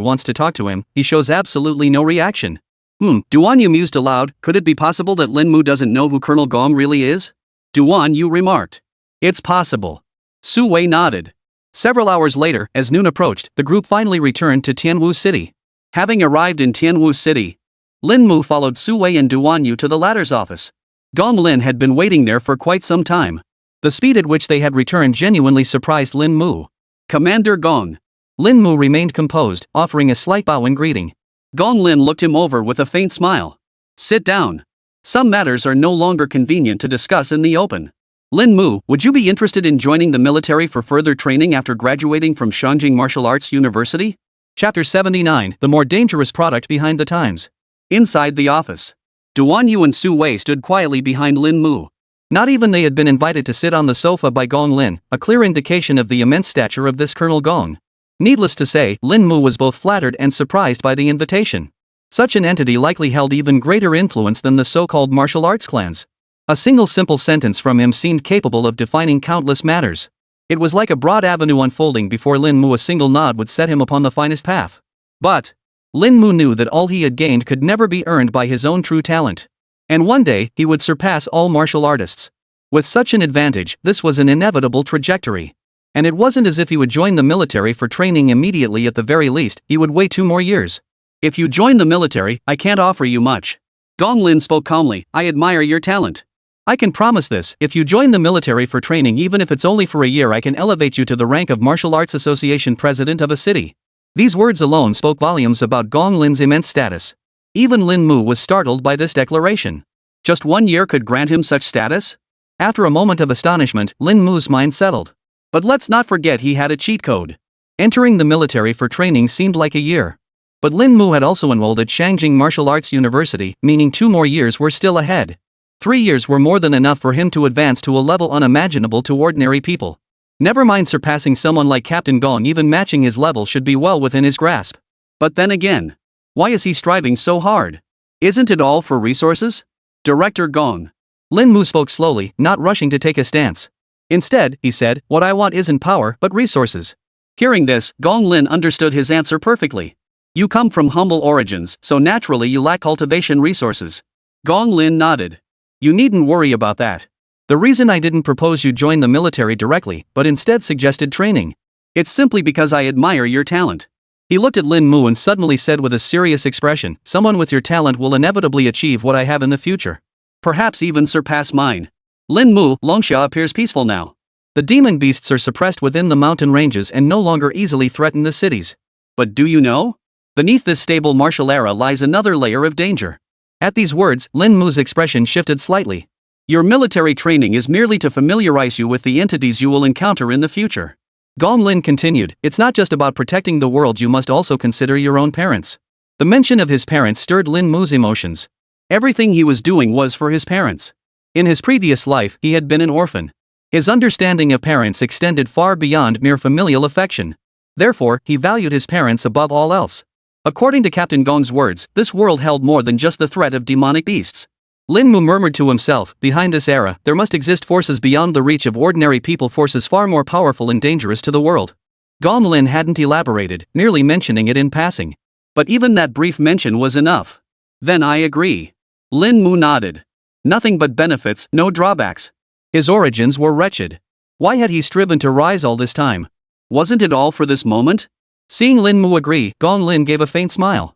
wants to talk to him, he shows absolutely no reaction. Duan Yu mused aloud, could it be possible that Lin Mu doesn't know who Colonel Gong really is? Duan Yu remarked. It's possible. Su Wei nodded. Several hours later, as noon approached, the group finally returned to Tianwu City. Having arrived in Tianwu City, Lin Mu followed Su Wei and Duan Yu to the latter's office. Gong Lin had been waiting there for quite some time. The speed at which they had returned genuinely surprised Lin Mu. Commander Gong. Lin Mu remained composed, offering a slight bow in greeting. Gong Lin looked him over with a faint smile. Sit down. Some matters are no longer convenient to discuss in the open. Lin Mu, would you be interested in joining the military for further training after graduating from Shanjing Martial Arts University? Chapter 79, The More Dangerous Product Behind the Times. Inside the office, Duan Yu and Su Wei stood quietly behind Lin Mu. Not even they had been invited to sit on the sofa by Gong Lin, a clear indication of the immense stature of this Colonel Gong. Needless to say, Lin Mu was both flattered and surprised by the invitation. Such an entity likely held even greater influence than the so-called martial arts clans. A single simple sentence from him seemed capable of defining countless matters. It was like a broad avenue unfolding before Lin Mu. A single nod would set him upon the finest path. But Lin Mu knew that all he had gained could never be earned by his own true talent. And one day, he would surpass all martial artists. With such an advantage, this was an inevitable trajectory. And it wasn't as if he would join the military for training immediately. At the very least, he would wait 2 more years. If you join the military, I can't offer you much. Gong Lin spoke calmly, I admire your talent. I can promise this, if you join the military for training, even if it's only for a year, I can elevate you to the rank of Martial Arts Association president of a city. These words alone spoke volumes about Gong Lin's immense status. Even Lin Mu was startled by this declaration. Just 1 year could grant him such status? After a moment of astonishment, Lin Mu's mind settled. But let's not forget he had a cheat code. Entering the military for training seemed like a year. But Lin Mu had also enrolled at Shanjing Martial Arts University, meaning 2 more years were still ahead. 3 years were more than enough for him to advance to a level unimaginable to ordinary people. Never mind surpassing someone like Captain Gong, even matching his level should be well within his grasp. But then again, why is he striving so hard? Isn't it all for resources? Director Gong. Lin Mu spoke slowly, not rushing to take a stance. Instead, he said, what I want isn't power, but resources. Hearing this, Gong Lin understood his answer perfectly. You come from humble origins, so naturally you lack cultivation resources. Gong Lin nodded. You needn't worry about that. The reason I didn't propose you join the military directly, but instead suggested training. It's simply because I admire your talent. He looked at Lin Mu and suddenly said with a serious expression, someone with your talent will inevitably achieve what I have in the future. Perhaps even surpass mine. Lin Mu, Longsha appears peaceful now. The demon beasts are suppressed within the mountain ranges and no longer easily threaten the cities. But do you know? Beneath this stable martial era lies another layer of danger. At these words, Lin Mu's expression shifted slightly. Your military training is merely to familiarize you with the entities you will encounter in the future. Gong Lin continued, it's not just about protecting the world, you must also consider your own parents. The mention of his parents stirred Lin Mu's emotions. Everything he was doing was for his parents. In his previous life, he had been an orphan. His understanding of parents extended far beyond mere familial affection. Therefore, he valued his parents above all else. According to Captain Gong's words, this world held more than just the threat of demonic beasts. Lin Mu murmured to himself, behind this era, there must exist forces beyond the reach of ordinary people, forces far more powerful and dangerous to the world. Gong Lin hadn't elaborated, merely mentioning it in passing. But even that brief mention was enough. Then I agree. Lin Mu nodded. Nothing but benefits, no drawbacks. His origins were wretched. Why had he striven to rise all this time? Wasn't it all for this moment? Seeing Lin Mu agree, Gong Lin gave a faint smile.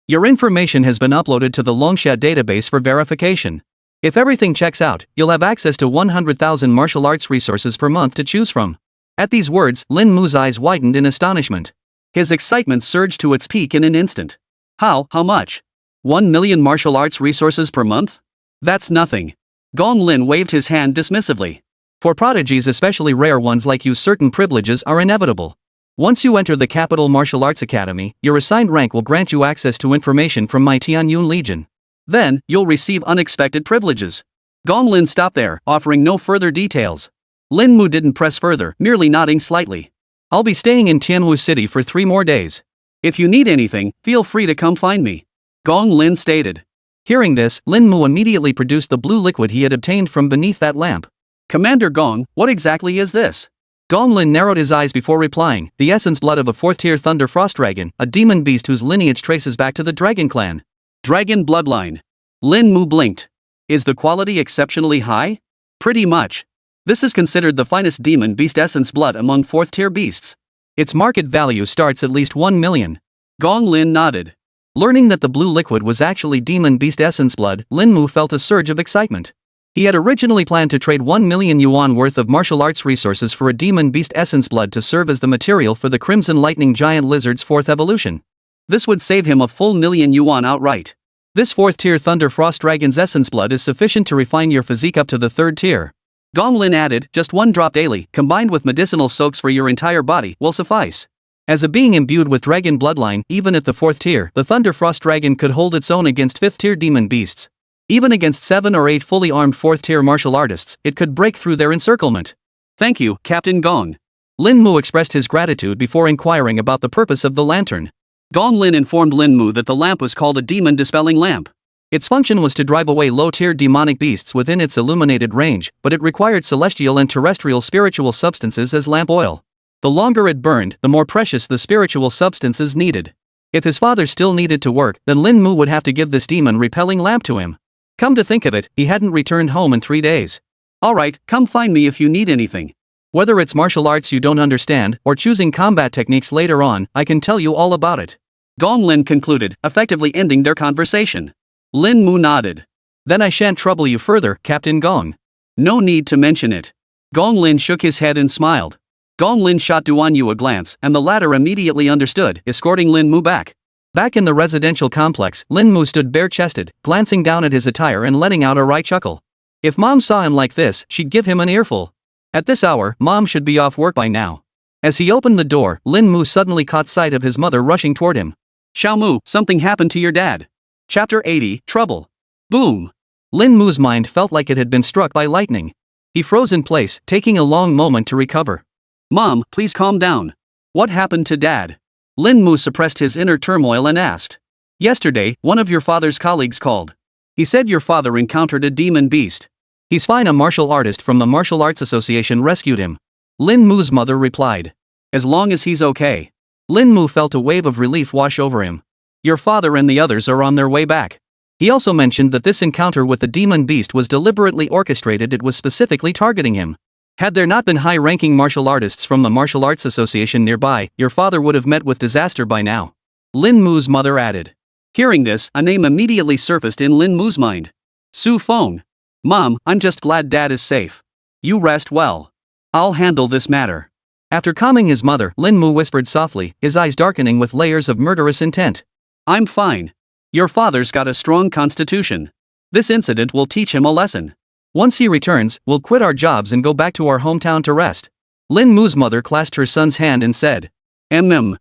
Your information has been uploaded to the Longsha database for verification. If everything checks out, you'll have access to 100,000 martial arts resources per month to choose from. At these words, Lin Mu's eyes widened in astonishment. His excitement surged to its peak in an instant. How much? 1 million martial arts resources per month? That's nothing. Gong Lin waved his hand dismissively. For prodigies, especially rare ones like you, certain privileges are inevitable. Once you enter the Capital Martial Arts Academy, your assigned rank will grant you access to information from my Tianyun Legion. Then, you'll receive unexpected privileges. Gong Lin stopped there, offering no further details. Lin Mu didn't press further, merely nodding slightly. I'll be staying in Tianwu City for 3 more days. If you need anything, feel free to come find me. Gong Lin stated. Hearing this, Lin Mu immediately produced the blue liquid he had obtained from beneath that lamp. Commander Gong, what exactly is this? Gong Lin narrowed his eyes before replying, the essence blood of a 4th-tier thunder frost dragon, a demon beast whose lineage traces back to the dragon clan. Dragon bloodline. Lin Mu blinked. Is the quality exceptionally high? Pretty much. This is considered the finest demon beast essence blood among 4th-tier beasts. Its market value starts at least 1 million. Gong Lin nodded. Learning that the blue liquid was actually demon beast essence blood, Lin Mu felt a surge of excitement. He had originally planned to trade 1 million yuan worth of martial arts resources for a demon beast essence blood to serve as the material for the Crimson Lightning Giant Lizard's 4th evolution. This would save him a full million yuan outright. This 4th-tier Thunder Frost Dragon's essence blood is sufficient to refine your physique up to the 3rd tier. Gong Lin added, just 1 drop daily, combined with medicinal soaks for your entire body, will suffice. As a being imbued with dragon bloodline, even at the 4th tier, the Thunder Frost Dragon could hold its own against 5th-tier demon beasts. Even against 7 or 8 fully armed 4th-tier martial artists, it could break through their encirclement. Thank you, Captain Gong. Lin Mu expressed his gratitude before inquiring about the purpose of the lantern. Gong Lin informed Lin Mu that the lamp was called a demon-dispelling lamp. Its function was to drive away low-tier demonic beasts within its illuminated range, but it required celestial and terrestrial spiritual substances as lamp oil. The longer it burned, the more precious the spiritual substances needed. If his father still needed to work, then Lin Mu would have to give this demon-repelling lamp to him. Come to think of it, he hadn't returned home in 3 days. Alright, come find me if you need anything. Whether it's martial arts you don't understand, or choosing combat techniques later on, I can tell you all about it. Gong Lin concluded, effectively ending their conversation. Lin Mu nodded. Then I shan't trouble you further, Captain Gong. No need to mention it. Gong Lin shook his head and smiled. Gong Lin shot Duan Yu a glance, and the latter immediately understood, escorting Lin Mu back. Back in the residential complex, Lin Mu stood bare-chested, glancing down at his attire and letting out a wry chuckle. If Mom saw him like this, she'd give him an earful. At this hour, Mom should be off work by now. As he opened the door, Lin Mu suddenly caught sight of his mother rushing toward him. Xiao Mu, something happened to your dad. Chapter 80, Trouble. Boom. Lin Mu's mind felt like it had been struck by lightning. He froze in place, taking a long moment to recover. Mom, please calm down. What happened to Dad? Lin Mu suppressed his inner turmoil and asked. Yesterday, one of your father's colleagues called. He said your father encountered a demon beast. He's fine, a martial artist from the Martial Arts Association rescued him. Lin Mu's mother replied. As long as he's okay. Lin Mu felt a wave of relief wash over him. Your father and the others are on their way back. He also mentioned that this encounter with the demon beast was deliberately orchestrated, it was specifically targeting him. Had there not been high-ranking martial artists from the Martial Arts Association nearby, your father would have met with disaster by now. Lin Mu's mother added. Hearing this, a name immediately surfaced in Lin Mu's mind. Su Feng. Mom, I'm just glad Dad is safe. You rest well. I'll handle this matter. After calming his mother, Lin Mu whispered softly, his eyes darkening with layers of murderous intent. I'm fine. Your father's got a strong constitution. This incident will teach him a lesson. Once he returns, we'll quit our jobs and go back to our hometown to rest. Lin Mu's mother clasped her son's hand and said. Lin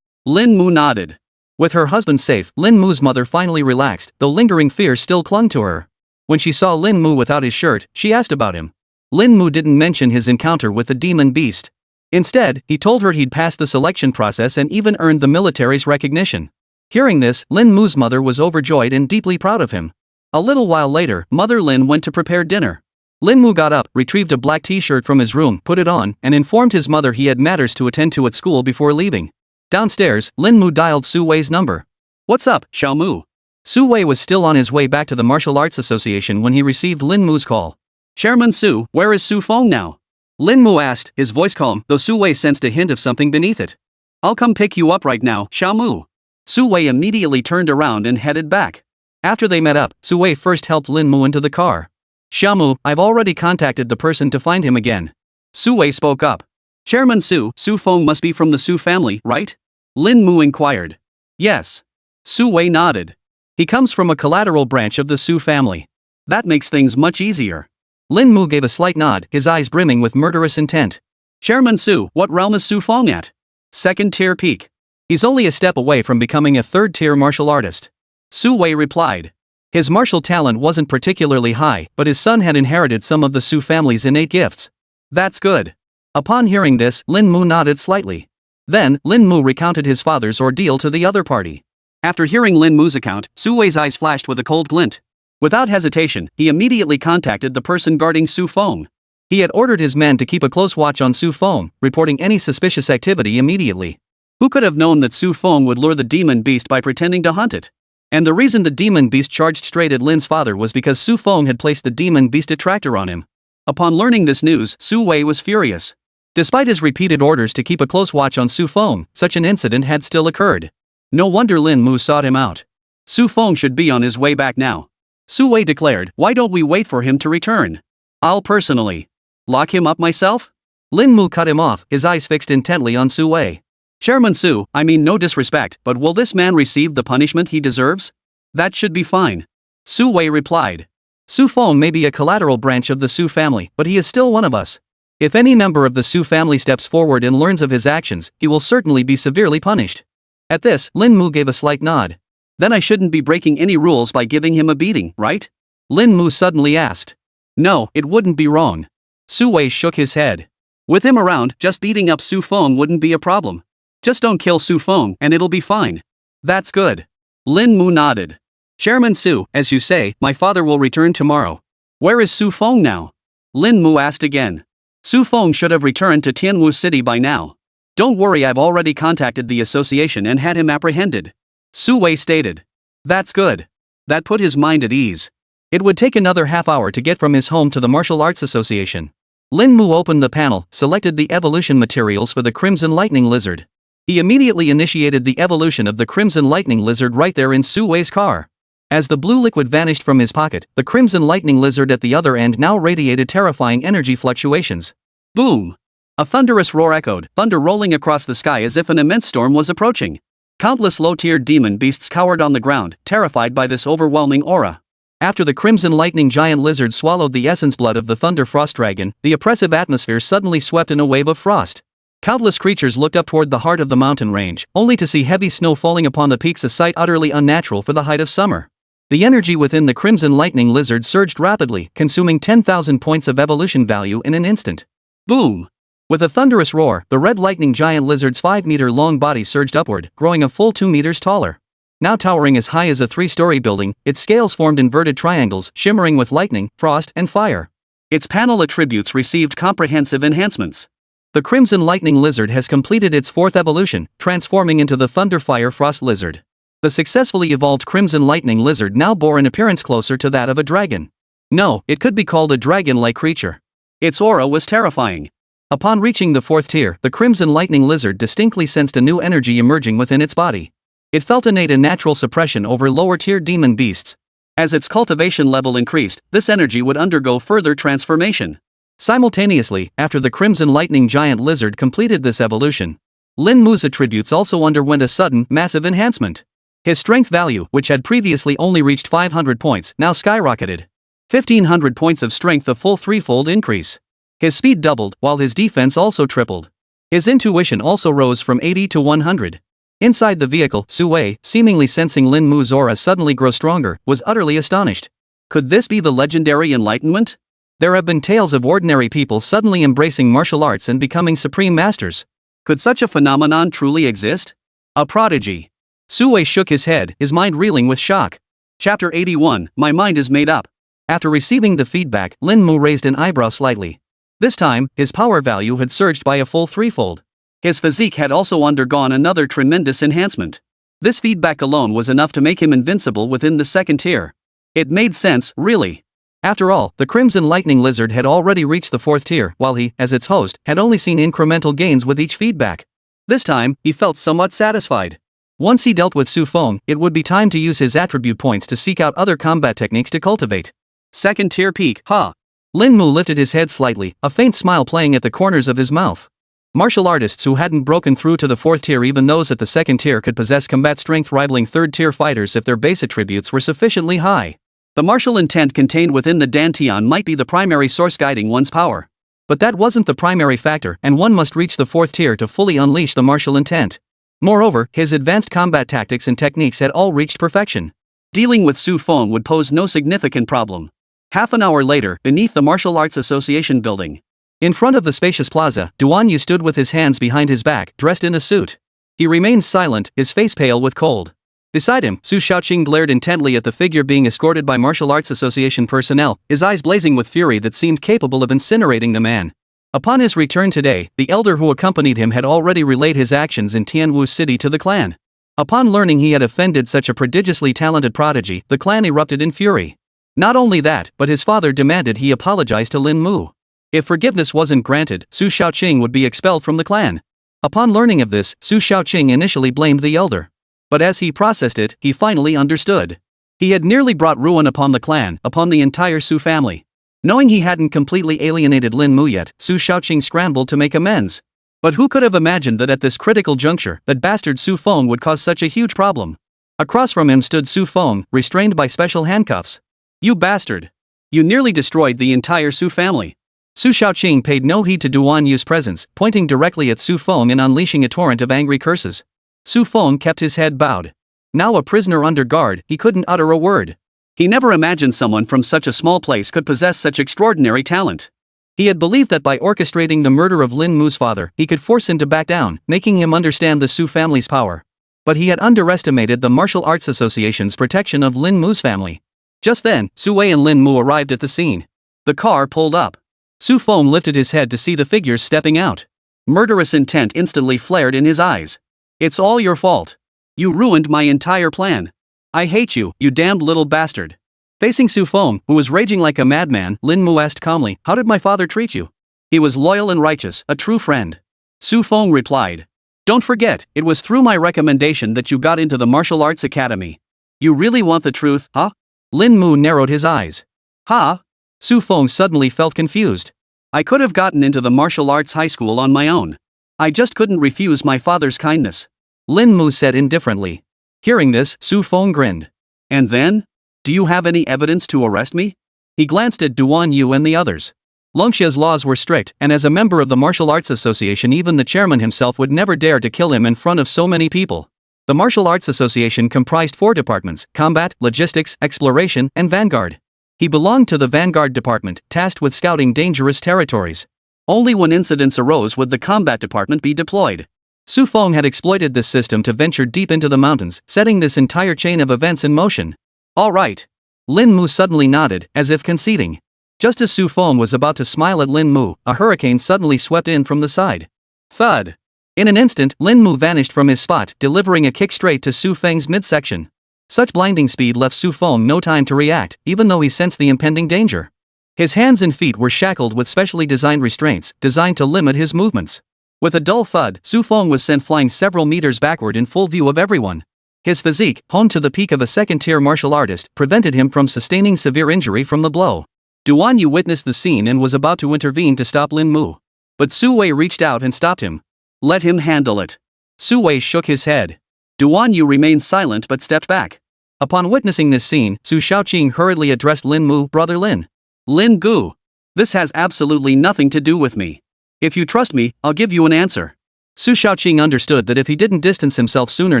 Mu nodded. With her husband safe, Lin Mu's mother finally relaxed, though lingering fear still clung to her. When she saw Lin Mu without his shirt, she asked about him. Lin Mu didn't mention his encounter with the demon beast. Instead, he told her he'd passed the selection process and even earned the military's recognition. Hearing this, Lin Mu's mother was overjoyed and deeply proud of him. A little while later, Mother Lin went to prepare dinner. Lin Mu got up, retrieved a black t-shirt from his room, put it on, and informed his mother he had matters to attend to at school before leaving. Downstairs, Lin Mu dialed Su Wei's number. What's up, Xiao Mu? Su Wei was still on his way back to the Martial Arts Association when he received Lin Mu's call. Chairman Su, where is Su Feng now? Lin Mu asked, his voice calm, though Su Wei sensed a hint of something beneath it. I'll come pick you up right now, Xiao Mu. Su Wei immediately turned around and headed back. After they met up, Su Wei first helped Lin Mu into the car. Xiao Mu, I've already contacted the person to find him again. Su Wei spoke up. Chairman Su Feng must be from the Su family, right? Lin Mu inquired. Yes. Su Wei nodded. He comes from a collateral branch of the Su family. That makes things much easier. Lin Mu gave a slight nod, his eyes brimming with murderous intent. Chairman Su, what realm is Su Feng at? 2nd tier peak. He's only a step away from becoming a 3rd tier martial artist. Su Wei replied. His martial talent wasn't particularly high, but his son had inherited some of the Su family's innate gifts. That's good. Upon hearing this, Lin Mu nodded slightly. Then, Lin Mu recounted his father's ordeal to the other party. After hearing Lin Mu's account, Su Wei's eyes flashed with a cold glint. Without hesitation, he immediately contacted the person guarding Su Feng. He had ordered his men to keep a close watch on Su Feng, reporting any suspicious activity immediately. Who could have known that Su Feng would lure the demon beast by pretending to hunt it? And the reason the demon beast charged straight at Lin's father was because Su Feng had placed the demon beast attractor on him. Upon learning this news, Su Wei was furious. Despite his repeated orders to keep a close watch on Su Feng, such an incident had still occurred. No wonder Lin Mu sought him out. Su Feng should be on his way back now. Su Wei declared, "Why don't we wait for him to return? I'll personally lock him up myself?" Lin Mu cut him off, his eyes fixed intently on Su Wei. "Chairman Su, I mean no disrespect, but will this man receive the punishment he deserves?" "That should be fine," Su Wei replied. "Su Feng may be a collateral branch of the Su family, but he is still one of us. If any member of the Su family steps forward and learns of his actions, he will certainly be severely punished." At this, Lin Mu gave a slight nod. "Then I shouldn't be breaking any rules by giving him a beating, right?" Lin Mu suddenly asked. "No, it wouldn't be wrong." Su Wei shook his head. "With him around, just beating up Su Feng wouldn't be a problem. Just don't kill Su Feng and it'll be fine." "That's good." Lin Mu nodded. "Chairman Su, as you say, my father will return tomorrow. Where is Su Feng now?" Lin Mu asked again. "Su Feng should have returned to Tianwu City by now. Don't worry, I've already contacted the association and had him apprehended," Su Wei stated. "That's good." That put his mind at ease. It would take another half hour to get from his home to the Martial Arts Association. Lin Mu opened the panel, selected the evolution materials for the Crimson Lightning Lizard. He immediately initiated the evolution of the Crimson Lightning Lizard right there in Su Wei's car. As the blue liquid vanished from his pocket, the Crimson Lightning Lizard at the other end now radiated terrifying energy fluctuations. Boom! A thunderous roar echoed, thunder rolling across the sky as if an immense storm was approaching. Countless low-tiered demon beasts cowered on the ground, terrified by this overwhelming aura. After the Crimson Lightning Giant Lizard swallowed the essence blood of the Thunder Frost Dragon, the oppressive atmosphere suddenly swept in a wave of frost. Countless creatures looked up toward the heart of the mountain range, only to see heavy snow falling upon the peaks, a sight utterly unnatural for the height of summer. The energy within the Crimson Lightning Lizard surged rapidly, consuming 10,000 points of evolution value in an instant. Boom! With a thunderous roar, the Red Lightning Giant Lizard's 5-meter-long body surged upward, growing a full 2 meters taller. Now towering as high as a 3-story building, its scales formed inverted triangles, shimmering with lightning, frost, and fire. Its panel attributes received comprehensive enhancements. The Crimson Lightning Lizard has completed its 4th evolution, transforming into the Thunder Fire Frost Lizard. The successfully evolved Crimson Lightning Lizard now bore an appearance closer to that of a dragon. No, it could be called a dragon-like creature. Its aura was terrifying. Upon reaching the 4th tier, the Crimson Lightning Lizard distinctly sensed a new energy emerging within its body. It felt innate and natural suppression over lower-tier demon beasts. As its cultivation level increased, this energy would undergo further transformation. Simultaneously, after the Crimson Lightning Giant Lizard completed this evolution, Lin Mu's attributes also underwent a sudden, massive enhancement. His strength value, which had previously only reached 500 points, now skyrocketed. 1,500 points of strength, a full 3-fold increase. His speed doubled, while his defense also tripled. His intuition also rose from 80 to 100. Inside the vehicle, Su Wei, seemingly sensing Lin Mu's aura suddenly grow stronger, was utterly astonished. Could this be the legendary enlightenment? There have been tales of ordinary people suddenly embracing martial arts and becoming supreme masters. Could such a phenomenon truly exist? A prodigy. Su Wei shook his head, his mind reeling with shock. Chapter 81, My Mind is Made Up. After receiving the feedback, Lin Mu raised an eyebrow slightly. This time, his power value had surged by a full 3-fold. His physique had also undergone another tremendous enhancement. This feedback alone was enough to make him invincible within the 2nd tier. It made sense, really. After all, the Crimson Lightning Lizard had already reached the 4th tier, while he, as its host, had only seen incremental gains with each feedback. This time, he felt somewhat satisfied. Once he dealt with Su Feng, it would be time to use his attribute points to seek out other combat techniques to cultivate. 2nd tier peak, ha! Lin Mu lifted his head slightly, a faint smile playing at the corners of his mouth. Martial artists who hadn't broken through to the 4th tier, even those at the 2nd tier, could possess combat strength rivaling 3rd tier fighters if their base attributes were sufficiently high. The martial intent contained within the Dantian might be the primary source guiding one's power. But that wasn't the primary factor, and one must reach the 4th tier to fully unleash the martial intent. Moreover, his advanced combat tactics and techniques had all reached perfection. Dealing with Su Feng would pose no significant problem. Half an hour later, beneath the Martial Arts Association building. In front of the spacious plaza, Duan Yu stood with his hands behind his back, dressed in a suit. He remained silent, his face pale with cold. Beside him, Su Shaoqing glared intently at the figure being escorted by Martial Arts Association personnel, his eyes blazing with fury that seemed capable of incinerating the man. Upon his return today, the elder who accompanied him had already relayed his actions in Tianwu City to the clan. Upon learning he had offended such a prodigiously talented prodigy, the clan erupted in fury. Not only that, but his father demanded he apologize to Lin Mu. If forgiveness wasn't granted, Su Shaoqing would be expelled from the clan. Upon learning of this, Su Shaoqing initially blamed the elder. But as he processed it, he finally understood. He had nearly brought ruin upon the clan, upon the entire Su family. Knowing he hadn't completely alienated Lin Mu yet, Su Shaoqing scrambled to make amends. But who could have imagined that at this critical juncture, that bastard Su Feng would cause such a huge problem? Across from him stood Su Feng, restrained by special handcuffs. You bastard! You nearly destroyed the entire Su family. Su Shaoqing paid no heed to Duan Yu's presence, pointing directly at Su Feng and unleashing a torrent of angry curses. Su Feng kept his head bowed. Now a prisoner under guard, he couldn't utter a word. He never imagined someone from such a small place could possess such extraordinary talent. He had believed that by orchestrating the murder of Lin Mu's father, he could force him to back down, making him understand the Su family's power. But he had underestimated the Martial Arts Association's protection of Lin Mu's family. Just then, Su Wei and Lin Mu arrived at the scene. The car pulled up. Su Feng lifted his head to see the figures stepping out. Murderous intent instantly flared in his eyes. It's all your fault. You ruined my entire plan. I hate you, you damned little bastard. Facing Su Feng, who was raging like a madman, Lin Mu asked calmly, how did my father treat you? He was loyal and righteous, a true friend. Su Feng replied. Don't forget, it was through my recommendation that you got into the martial arts academy. You really want the truth, huh? Lin Mu narrowed his eyes. Huh? Su Feng suddenly felt confused. I could have gotten into the martial arts high school on my own. I just couldn't refuse my father's kindness. Lin Mu said indifferently. Hearing this, Su Feng grinned. And then? Do you have any evidence to arrest me? He glanced at Duan Yu and the others. Longxia's laws were strict, and as a member of the Martial Arts Association, even the chairman himself would never dare to kill him in front of so many people. The Martial Arts Association comprised 4 departments: combat, logistics, exploration, and vanguard. He belonged to the vanguard department, tasked with scouting dangerous territories. Only when incidents arose would the combat department be deployed. Su Feng had exploited this system to venture deep into the mountains, setting this entire chain of events in motion. All right. Lin Mu suddenly nodded, as if conceding. Just as Su Feng was about to smile at Lin Mu, a hurricane suddenly swept in from the side. Thud! In an instant, Lin Mu vanished from his spot, delivering a kick straight to Su Feng's midsection. Such blinding speed left Su Feng no time to react, even though he sensed the impending danger. His hands and feet were shackled with specially designed restraints, designed to limit his movements. With a dull thud, Su Feng was sent flying several meters backward in full view of everyone. His physique, honed to the peak of a second-tier martial artist, prevented him from sustaining severe injury from the blow. Duan Yu witnessed the scene and was about to intervene to stop Lin Mu. But Su Wei reached out and stopped him. Let him handle it. Su Wei shook his head. Duan Yu remained silent but stepped back. Upon witnessing this scene, Su Shaoqing hurriedly addressed Lin Mu, Brother Lin. Lin Gu. This has absolutely nothing to do with me. If you trust me, I'll give you an answer. Su Shaoqing understood that if he didn't distance himself sooner,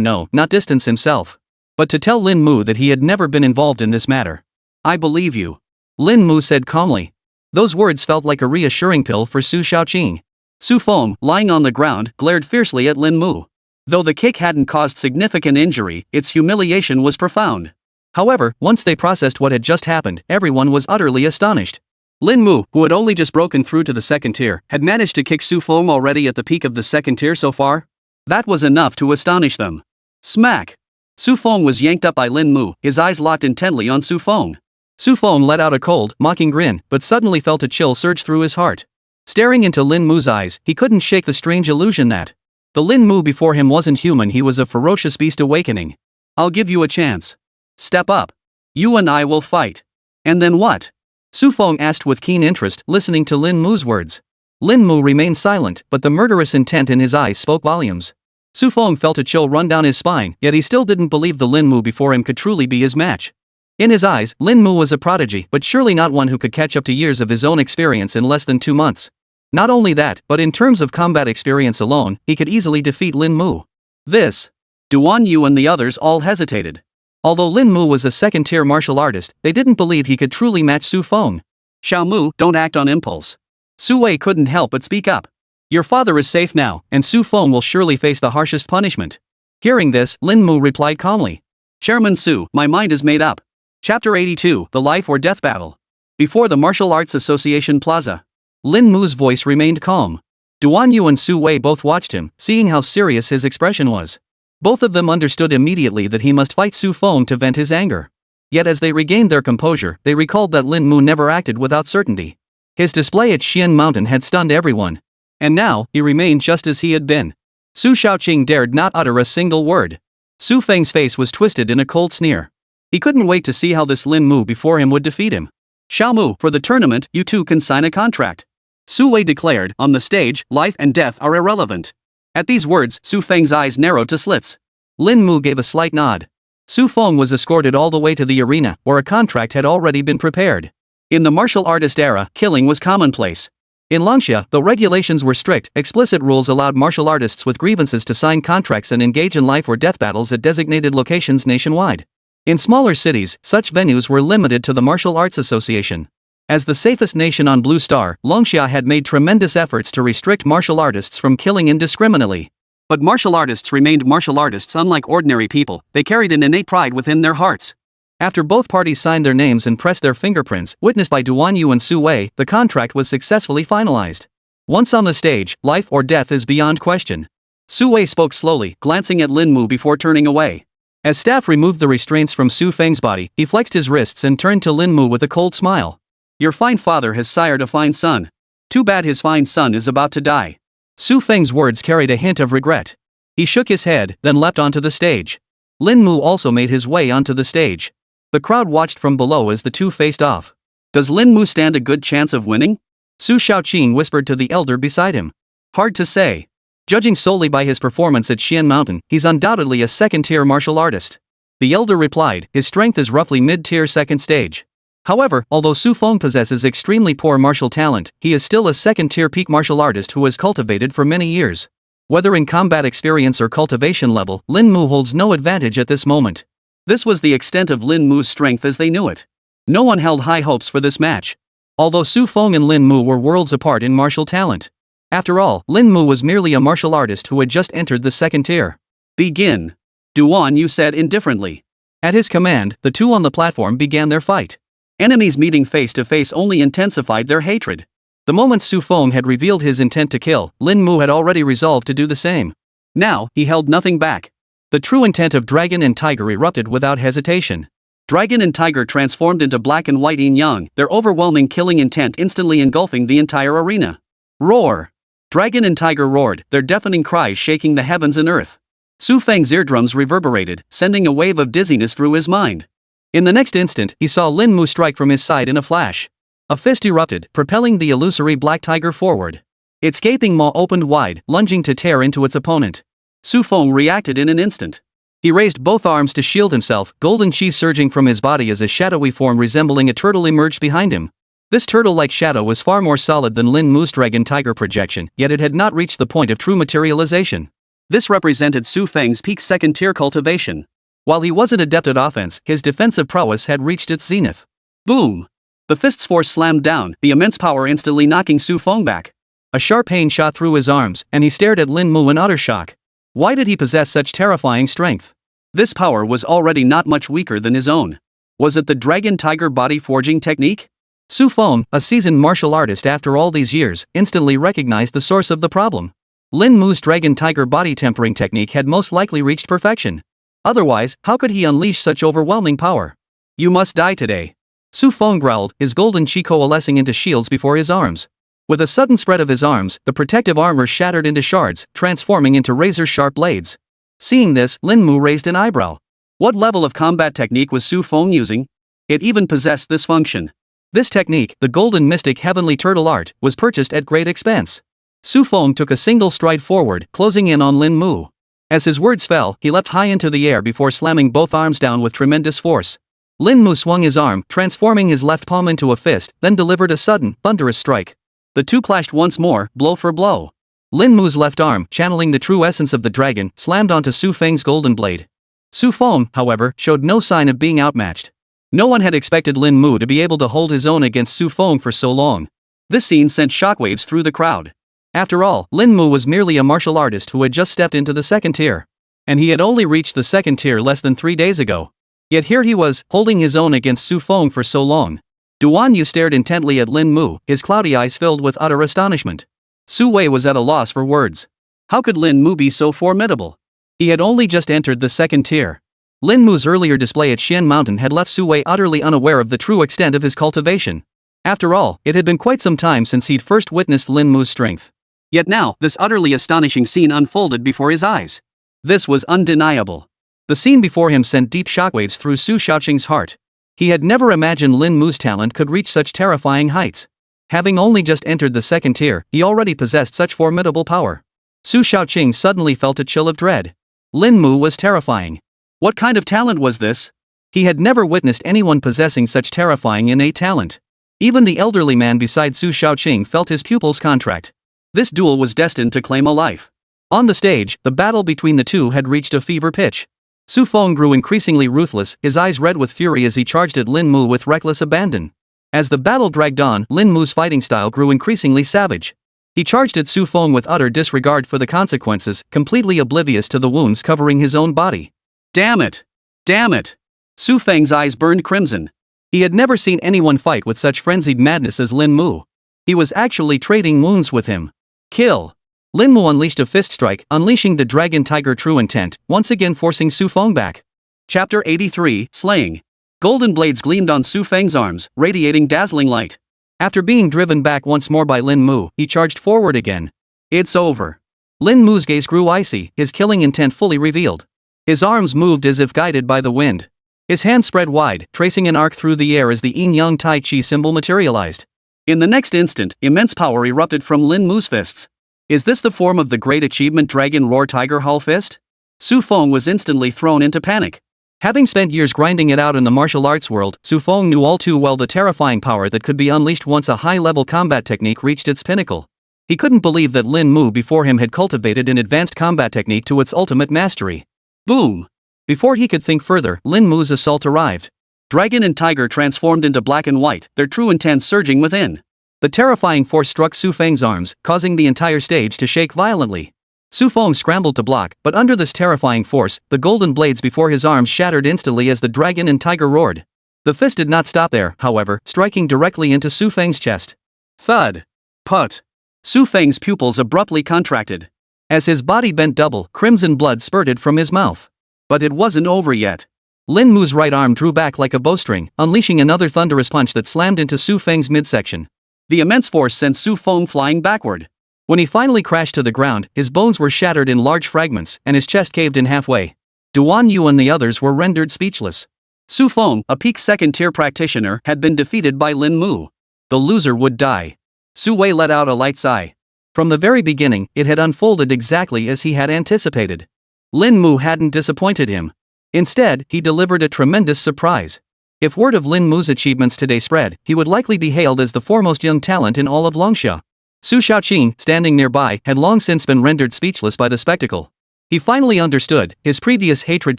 not distance himself. But to tell Lin Mu that he had never been involved in this matter. I believe you. Lin Mu said calmly. Those words felt like a reassuring pill for Su Shaoqing. Su Feng, lying on the ground, glared fiercely at Lin Mu. Though the kick hadn't caused significant injury, its humiliation was profound. However, once they processed what had just happened, everyone was utterly astonished. Lin Mu, who had only just broken through to the second tier, had managed to kick Su Feng already at the peak of the second tier so far? That was enough to astonish them. Smack! Su Feng was yanked up by Lin Mu, his eyes locked intently on Su Feng. Su Feng let out a cold, mocking grin, but suddenly felt a chill surge through his heart. Staring into Lin Mu's eyes, he couldn't shake the strange illusion that the Lin Mu before him wasn't human, he was a ferocious beast awakening. I'll give you a chance. Step up. You and I will fight. And then what? Su Feng asked with keen interest, listening to Lin Mu's words. Lin Mu remained silent, but the murderous intent in his eyes spoke volumes. Su Feng felt a chill run down his spine, yet he still didn't believe the Lin Mu before him could truly be his match. In his eyes, Lin Mu was a prodigy, but surely not one who could catch up to years of his own experience in less than 2 months. Not only that, but in terms of combat experience alone, he could easily defeat Lin Mu. Duan Yu and the others all hesitated. Although Lin Mu was a second-tier martial artist, they didn't believe he could truly match Su Feng. Xiao Mu, don't act on impulse. Su Wei couldn't help but speak up. Your father is safe now, and Su Feng will surely face the harshest punishment. Hearing this, Lin Mu replied calmly. Chairman Su, my mind is made up. Chapter 82, The Life or Death Battle. Before the Martial Arts Association Plaza. Lin Mu's voice remained calm. Duan Yu and Su Wei both watched him, seeing how serious his expression was. Both of them understood immediately that he must fight Su Feng to vent his anger. Yet as they regained their composure, they recalled that Lin Mu never acted without certainty. His display at Xian Mountain had stunned everyone. And now, he remained just as he had been. Su Shaoqing dared not utter a single word. Su Feng's face was twisted in a cold sneer. He couldn't wait to see how this Lin Mu before him would defeat him. Xiao Mu, for the tournament, you two can sign a contract. Su Wei declared, on the stage, life and death are irrelevant. At these words, Su Feng's eyes narrowed to slits. Lin Mu gave a slight nod. Su Feng was escorted all the way to the arena, where a contract had already been prepared. In the martial artist era, killing was commonplace. In Longxia, though regulations were strict, explicit rules allowed martial artists with grievances to sign contracts and engage in life or death battles at designated locations nationwide. In smaller cities, such venues were limited to the Martial Arts Association. As the safest nation on Blue Star, Longxia had made tremendous efforts to restrict martial artists from killing indiscriminately. But martial artists remained martial artists. Unlike ordinary people, they carried an innate pride within their hearts. After both parties signed their names and pressed their fingerprints, witnessed by Duan Yu and Su Wei, the contract was successfully finalized. Once on the stage, life or death is beyond question. Su Wei spoke slowly, glancing at Lin Mu before turning away. As staff removed the restraints from Su Feng's body, he flexed his wrists and turned to Lin Mu with a cold smile. Your fine father has sired a fine son. Too bad his fine son is about to die. Su Feng's words carried a hint of regret. He shook his head, then leapt onto the stage. Lin Mu also made his way onto the stage. The crowd watched from below as the two faced off. Does Lin Mu stand a good chance of winning? Su Shaoqing whispered to the elder beside him. Hard to say. Judging solely by his performance at Xian Mountain, he's undoubtedly a second-tier martial artist. The elder replied, his strength is roughly mid-tier second stage. However, although Su Feng possesses extremely poor martial talent, he is still a second-tier peak martial artist who has cultivated for many years. Whether in combat experience or cultivation level, Lin Mu holds no advantage at this moment. This was the extent of Lin Mu's strength as they knew it. No one held high hopes for this match. Although Su Feng and Lin Mu were worlds apart in martial talent. After all, Lin Mu was merely a martial artist who had just entered the second tier. Begin. Duan Yu said indifferently. At his command, the two on the platform began their fight. Enemies meeting face to face only intensified their hatred. The moment Su Feng had revealed his intent to kill, Lin Mu had already resolved to do the same. Now, he held nothing back. The true intent of Dragon and Tiger erupted without hesitation. Dragon and Tiger transformed into black and white yin-yang, their overwhelming killing intent instantly engulfing the entire arena. Roar! Dragon and Tiger roared, their deafening cries shaking the heavens and earth. Su Feng's eardrums reverberated, sending a wave of dizziness through his mind. In the next instant, he saw Lin Mu strike from his side in a flash. A fist erupted, propelling the illusory black tiger forward. Its gaping maw opened wide, lunging to tear into its opponent. Su Feng reacted in an instant. He raised both arms to shield himself, golden chi surging from his body as a shadowy form resembling a turtle emerged behind him. This turtle-like shadow was far more solid than Lin Mu's dragon tiger projection, yet it had not reached the point of true materialization. This represented Su Feng's peak second-tier cultivation. While he wasn't adept at offense, his defensive prowess had reached its zenith. Boom! The fist's force slammed down, the immense power instantly knocking Su Feng back. A sharp pain shot through his arms, and he stared at Lin Mu in utter shock. Why did he possess such terrifying strength? This power was already not much weaker than his own. Was it the dragon-tiger body forging technique? Su Feng, a seasoned martial artist after all these years, instantly recognized the source of the problem. Lin Mu's dragon-tiger body tempering technique had most likely reached perfection. Otherwise, how could he unleash such overwhelming power? You must die today. Su Feng growled, his golden chi coalescing into shields before his arms. With a sudden spread of his arms, the protective armor shattered into shards, transforming into razor-sharp blades. Seeing this, Lin Mu raised an eyebrow. What level of combat technique was Su Feng using? It even possessed this function. This technique, the Golden Mystic Heavenly Turtle Art, was purchased at great expense. Su Feng took a single stride forward, closing in on Lin Mu. As his words fell, he leapt high into the air before slamming both arms down with tremendous force. Lin Mu swung his arm, transforming his left palm into a fist, then delivered a sudden, thunderous strike. The two clashed once more, blow for blow. Lin Mu's left arm, channeling the true essence of the dragon, slammed onto Su Feng's golden blade. Su Feng, however, showed no sign of being outmatched. No one had expected Lin Mu to be able to hold his own against Su Feng for so long. This scene sent shockwaves through the crowd. After all, Lin Mu was merely a martial artist who had just stepped into the second tier. And he had only reached the second tier less than 3 days ago. Yet here he was, holding his own against Su Feng for so long. Duan Yu stared intently at Lin Mu, his cloudy eyes filled with utter astonishment. Su Wei was at a loss for words. How could Lin Mu be so formidable? He had only just entered the second tier. Lin Mu's earlier display at Xian Mountain had left Su Wei utterly unaware of the true extent of his cultivation. After all, it had been quite some time since he'd first witnessed Lin Mu's strength. Yet now, this utterly astonishing scene unfolded before his eyes. This was undeniable. The scene before him sent deep shockwaves through Su Shaoqing's heart. He had never imagined Lin Mu's talent could reach such terrifying heights. Having only just entered the second tier, he already possessed such formidable power. Su Shaoqing suddenly felt a chill of dread. Lin Mu was terrifying. What kind of talent was this? He had never witnessed anyone possessing such terrifying innate talent. Even the elderly man beside Su Shaoqing felt his pupils contract. This duel was destined to claim a life. On the stage, the battle between the two had reached a fever pitch. Su Feng grew increasingly ruthless, his eyes red with fury as he charged at Lin Mu with reckless abandon. As the battle dragged on, Lin Mu's fighting style grew increasingly savage. He charged at Su Feng with utter disregard for the consequences, completely oblivious to the wounds covering his own body. Damn it! Damn it! Su Feng's eyes burned crimson. He had never seen anyone fight with such frenzied madness as Lin Mu. He was actually trading wounds with him. Kill! Lin Mu unleashed a fist strike, unleashing the dragon tiger true intent, once again forcing Su Feng back. Chapter 83, Slaying. Golden blades gleamed on Su Feng's arms, radiating dazzling light. After being driven back once more by Lin Mu, he charged forward again. It's over. Lin Mu's gaze grew icy, his killing intent fully revealed. His arms moved as if guided by the wind. His hands spread wide, tracing an arc through the air as the yin-yang tai chi symbol materialized. In the next instant, immense power erupted from Lin Mu's fists. Is this the form of the great achievement Dragon Roar Tiger Hull Fist? Su Feng was instantly thrown into panic. Having spent years grinding it out in the martial arts world, Su Feng knew all too well the terrifying power that could be unleashed once a high-level combat technique reached its pinnacle. He couldn't believe that Lin Mu before him had cultivated an advanced combat technique to its ultimate mastery. Boom! Before he could think further, Lin Mu's assault arrived. Dragon and tiger transformed into black and white, their true intent surging within. The terrifying force struck Su Feng's arms, causing the entire stage to shake violently. Su Feng scrambled to block, but under this terrifying force, the golden blades before his arms shattered instantly as the dragon and tiger roared. The fist did not stop there, however, striking directly into Su Feng's chest. Thud! Put! Su Feng's pupils abruptly contracted. As his body bent double, crimson blood spurted from his mouth. But it wasn't over yet. Lin Mu's right arm drew back like a bowstring, unleashing another thunderous punch that slammed into Su Feng's midsection. The immense force sent Su Feng flying backward. When he finally crashed to the ground, his bones were shattered in large fragments, and his chest caved in halfway. Duan Yu and the others were rendered speechless. Su Feng, a peak second-tier practitioner, had been defeated by Lin Mu. The loser would die. Su Wei let out a light sigh. From the very beginning, it had unfolded exactly as he had anticipated. Lin Mu hadn't disappointed him. Instead, he delivered a tremendous surprise. If word of Lin Mu's achievements today spread, he would likely be hailed as the foremost young talent in all of Longxia. Su Shaoqing, standing nearby, had long since been rendered speechless by the spectacle. He finally understood, his previous hatred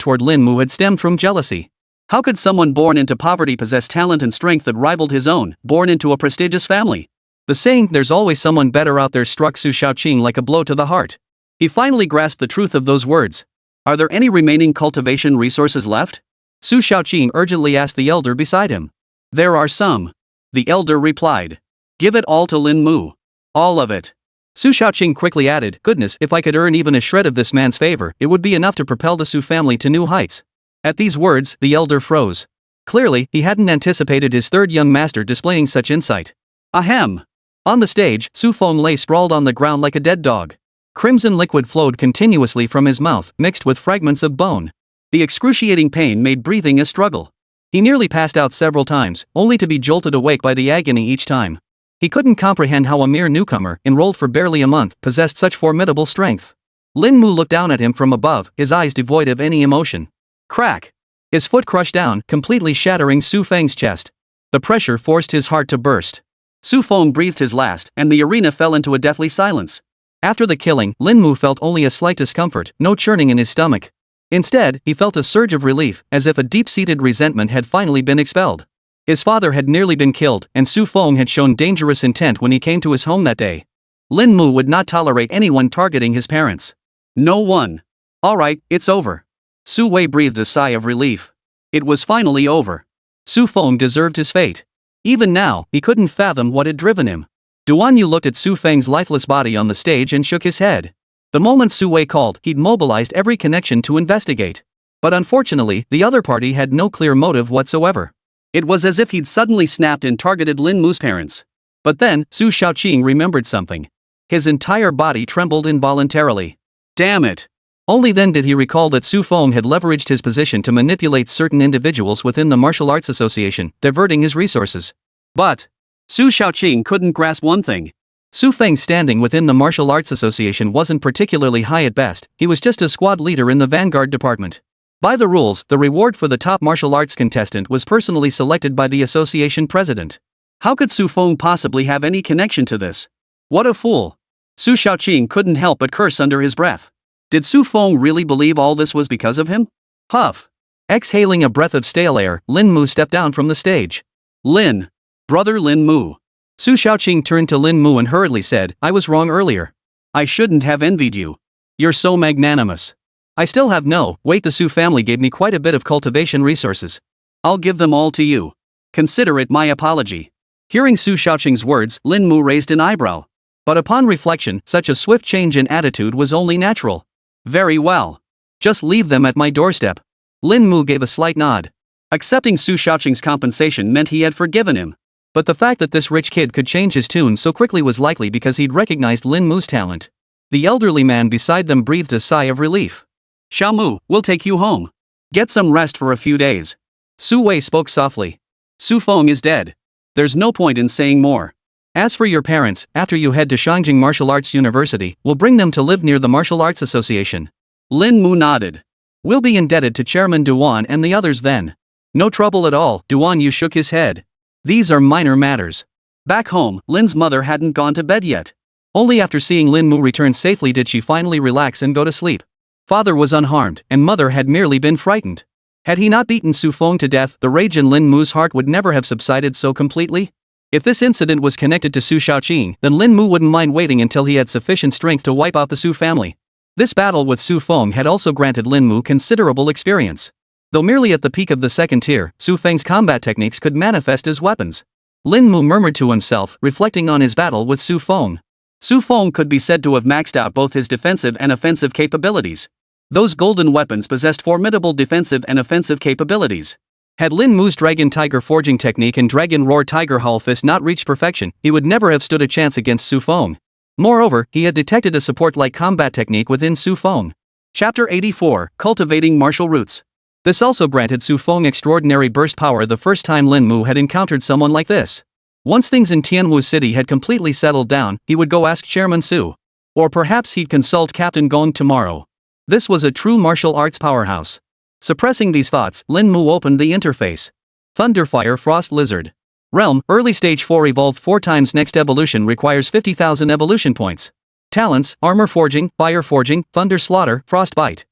toward Lin Mu had stemmed from jealousy. How could someone born into poverty possess talent and strength that rivaled his own, born into a prestigious family? The saying, "there's always someone better out there," struck Su Shaoqing like a blow to the heart. He finally grasped the truth of those words. Are there any remaining cultivation resources left? Su Shaoqing urgently asked the elder beside him. There are some. The elder replied. Give it all to Lin Mu. All of it. Su Shaoqing quickly added, goodness, if I could earn even a shred of this man's favor, it would be enough to propel the Su family to new heights. At these words, the elder froze. Clearly, he hadn't anticipated his third young master displaying such insight. Ahem. On the stage, Su Feng lay sprawled on the ground like a dead dog. Crimson liquid flowed continuously from his mouth, mixed with fragments of bone. The excruciating pain made breathing a struggle. He nearly passed out several times, only to be jolted awake by the agony each time. He couldn't comprehend how a mere newcomer, enrolled for barely a month, possessed such formidable strength. Lin Mu looked down at him from above, his eyes devoid of any emotion. Crack! His foot crushed down, completely shattering Su Feng's chest. The pressure forced his heart to burst. Su Feng breathed his last, and the arena fell into a deathly silence. After the killing, Lin Mu felt only a slight discomfort, no churning in his stomach. Instead, he felt a surge of relief, as if a deep-seated resentment had finally been expelled. His father had nearly been killed, and Su Feng had shown dangerous intent when he came to his home that day. Lin Mu would not tolerate anyone targeting his parents. No one. Alright, it's over. Su Wei breathed a sigh of relief. It was finally over. Su Feng deserved his fate. Even now, he couldn't fathom what had driven him. Duan Yu looked at Su Feng's lifeless body on the stage and shook his head. The moment Su Wei called, he'd mobilized every connection to investigate. But unfortunately, the other party had no clear motive whatsoever. It was as if he'd suddenly snapped and targeted Lin Mu's parents. But then, Su Shaoqing remembered something. His entire body trembled involuntarily. Damn it! Only then did he recall that Su Feng had leveraged his position to manipulate certain individuals within the Martial Arts Association, diverting his resources. But Su Shaoqing couldn't grasp one thing. Su Feng's standing within the Martial Arts Association wasn't particularly high at best, he was just a squad leader in the Vanguard department. By the rules, the reward for the top martial arts contestant was personally selected by the association president. How could Su Feng possibly have any connection to this? What a fool! Su Shaoqing couldn't help but curse under his breath. Did Su Feng really believe all this was because of him? Huff! Exhaling a breath of stale air, Lin Mu stepped down from the stage. Lin! Brother Lin Mu! Su Shaoqing turned to Lin Mu and hurriedly said, I was wrong earlier. I shouldn't have envied you. You're so magnanimous. I still have the Su family gave me quite a bit of cultivation resources. I'll give them all to you. Consider it my apology. Hearing Su Shaoqing's words, Lin Mu raised an eyebrow. But upon reflection, such a swift change in attitude was only natural. Very well. Just leave them at my doorstep. Lin Mu gave a slight nod. Accepting Su Shaoqing's compensation meant he had forgiven him. But the fact that this rich kid could change his tune so quickly was likely because he'd recognized Lin Mu's talent. The elderly man beside them breathed a sigh of relief. Xiao Mu, we'll take you home. Get some rest for a few days. Su Wei spoke softly. Su Feng is dead. There's no point in saying more. As for your parents, after you head to Shangjing Martial Arts University, we'll bring them to live near the Martial Arts Association. Lin Mu nodded. We'll be indebted to Chairman Duan and the others then. No trouble at all, Duan Yu shook his head. These are minor matters. Back home, Lin's mother hadn't gone to bed yet. Only after seeing Lin Mu return safely did she finally relax and go to sleep. Father was unharmed, and mother had merely been frightened. Had he not beaten Su Feng to death, the rage in Lin Mu's heart would never have subsided so completely. If this incident was connected to Su Shaoqing, then Lin Mu wouldn't mind waiting until he had sufficient strength to wipe out the Su family. This battle with Su Feng had also granted Lin Mu considerable experience. Though merely at the peak of the second tier, Su Feng's combat techniques could manifest as weapons. Lin Mu murmured to himself, reflecting on his battle with Su Feng. Su Feng could be said to have maxed out both his defensive and offensive capabilities. Those golden weapons possessed formidable defensive and offensive capabilities. Had Lin Mu's Dragon Tiger Forging technique and Dragon Roar Tiger Hull Fist not reached perfection, he would never have stood a chance against Su Feng. Moreover, he had detected a support-like combat technique within Su Feng. Chapter 84, Cultivating Martial Roots. This also granted Su Feng extraordinary burst power the first time Lin Mu had encountered someone like this. Once things in Tianwu City had completely settled down, he would go ask Chairman Su. Or perhaps he'd consult Captain Gong tomorrow. This was a true martial arts powerhouse. Suppressing these thoughts, Lin Mu opened the interface. Thunderfire Frost Lizard. Realm, Early Stage 4 evolved 4 times. Next evolution requires 50,000 evolution points. Talents, Armor Forging, Fire Forging, Thunder Slaughter, Frostbite.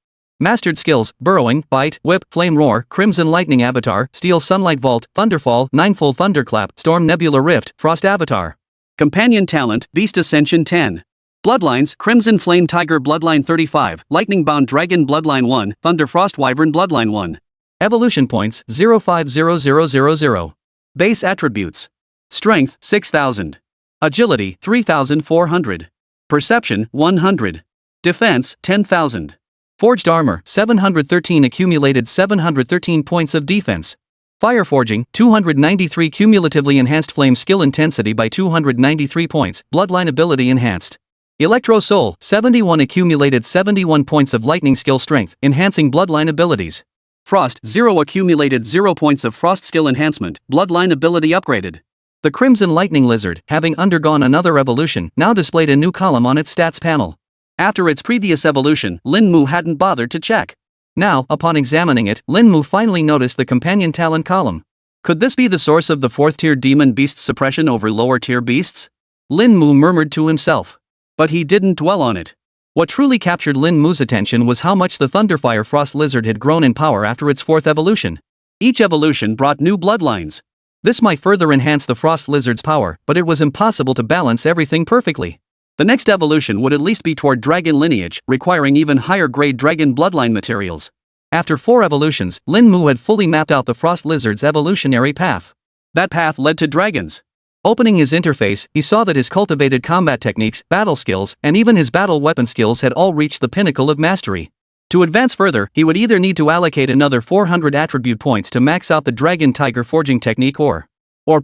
Mastered skills, Burrowing, Bite, Whip, Flame Roar, Crimson Lightning Avatar, Steel Sunlight Vault, Thunderfall, Ninefold Thunderclap, Storm Nebula Rift, Frost Avatar. Companion Talent, Beast Ascension 10. Bloodlines, Crimson Flame Tiger Bloodline 35, Lightning Bound Dragon Bloodline 1, Thunder Frost Wyvern Bloodline 1. Evolution points, 050000. Base attributes. Strength, 6000. Agility, 3400. Perception, 100. Defense, 10,000. Forged Armor, 713 accumulated 713 points of defense. Fire Forging, 293 cumulatively enhanced flame skill intensity by 293 points, bloodline ability enhanced. Electro Soul, 71 accumulated 71 points of lightning skill strength, enhancing bloodline abilities. Frost, 0 accumulated 0 points of frost skill enhancement, bloodline ability upgraded. The Crimson Lightning Lizard, having undergone another evolution, now displayed a new column on its stats panel. After its previous evolution, Lin Mu hadn't bothered to check. Now, upon examining it, Lin Mu finally noticed the companion talent column. Could this be the source of the 4th-tier demon beast's suppression over lower-tier beasts? Lin Mu murmured to himself. But he didn't dwell on it. What truly captured Lin Mu's attention was how much the Thunderfire Frost Lizard had grown in power after its fourth evolution. Each evolution brought new bloodlines. This might further enhance the Frost Lizard's power, but it was impossible to balance everything perfectly. The next evolution would at least be toward dragon lineage, requiring even higher-grade dragon bloodline materials. After 4 evolutions, Lin Mu had fully mapped out the Frost Lizard's evolutionary path. That path led to dragons. Opening his interface, he saw that his cultivated combat techniques, battle skills, and even his battle weapon skills had all reached the pinnacle of mastery. To advance further, he would either need to allocate another 400 attribute points to max out the Dragon Tiger forging technique or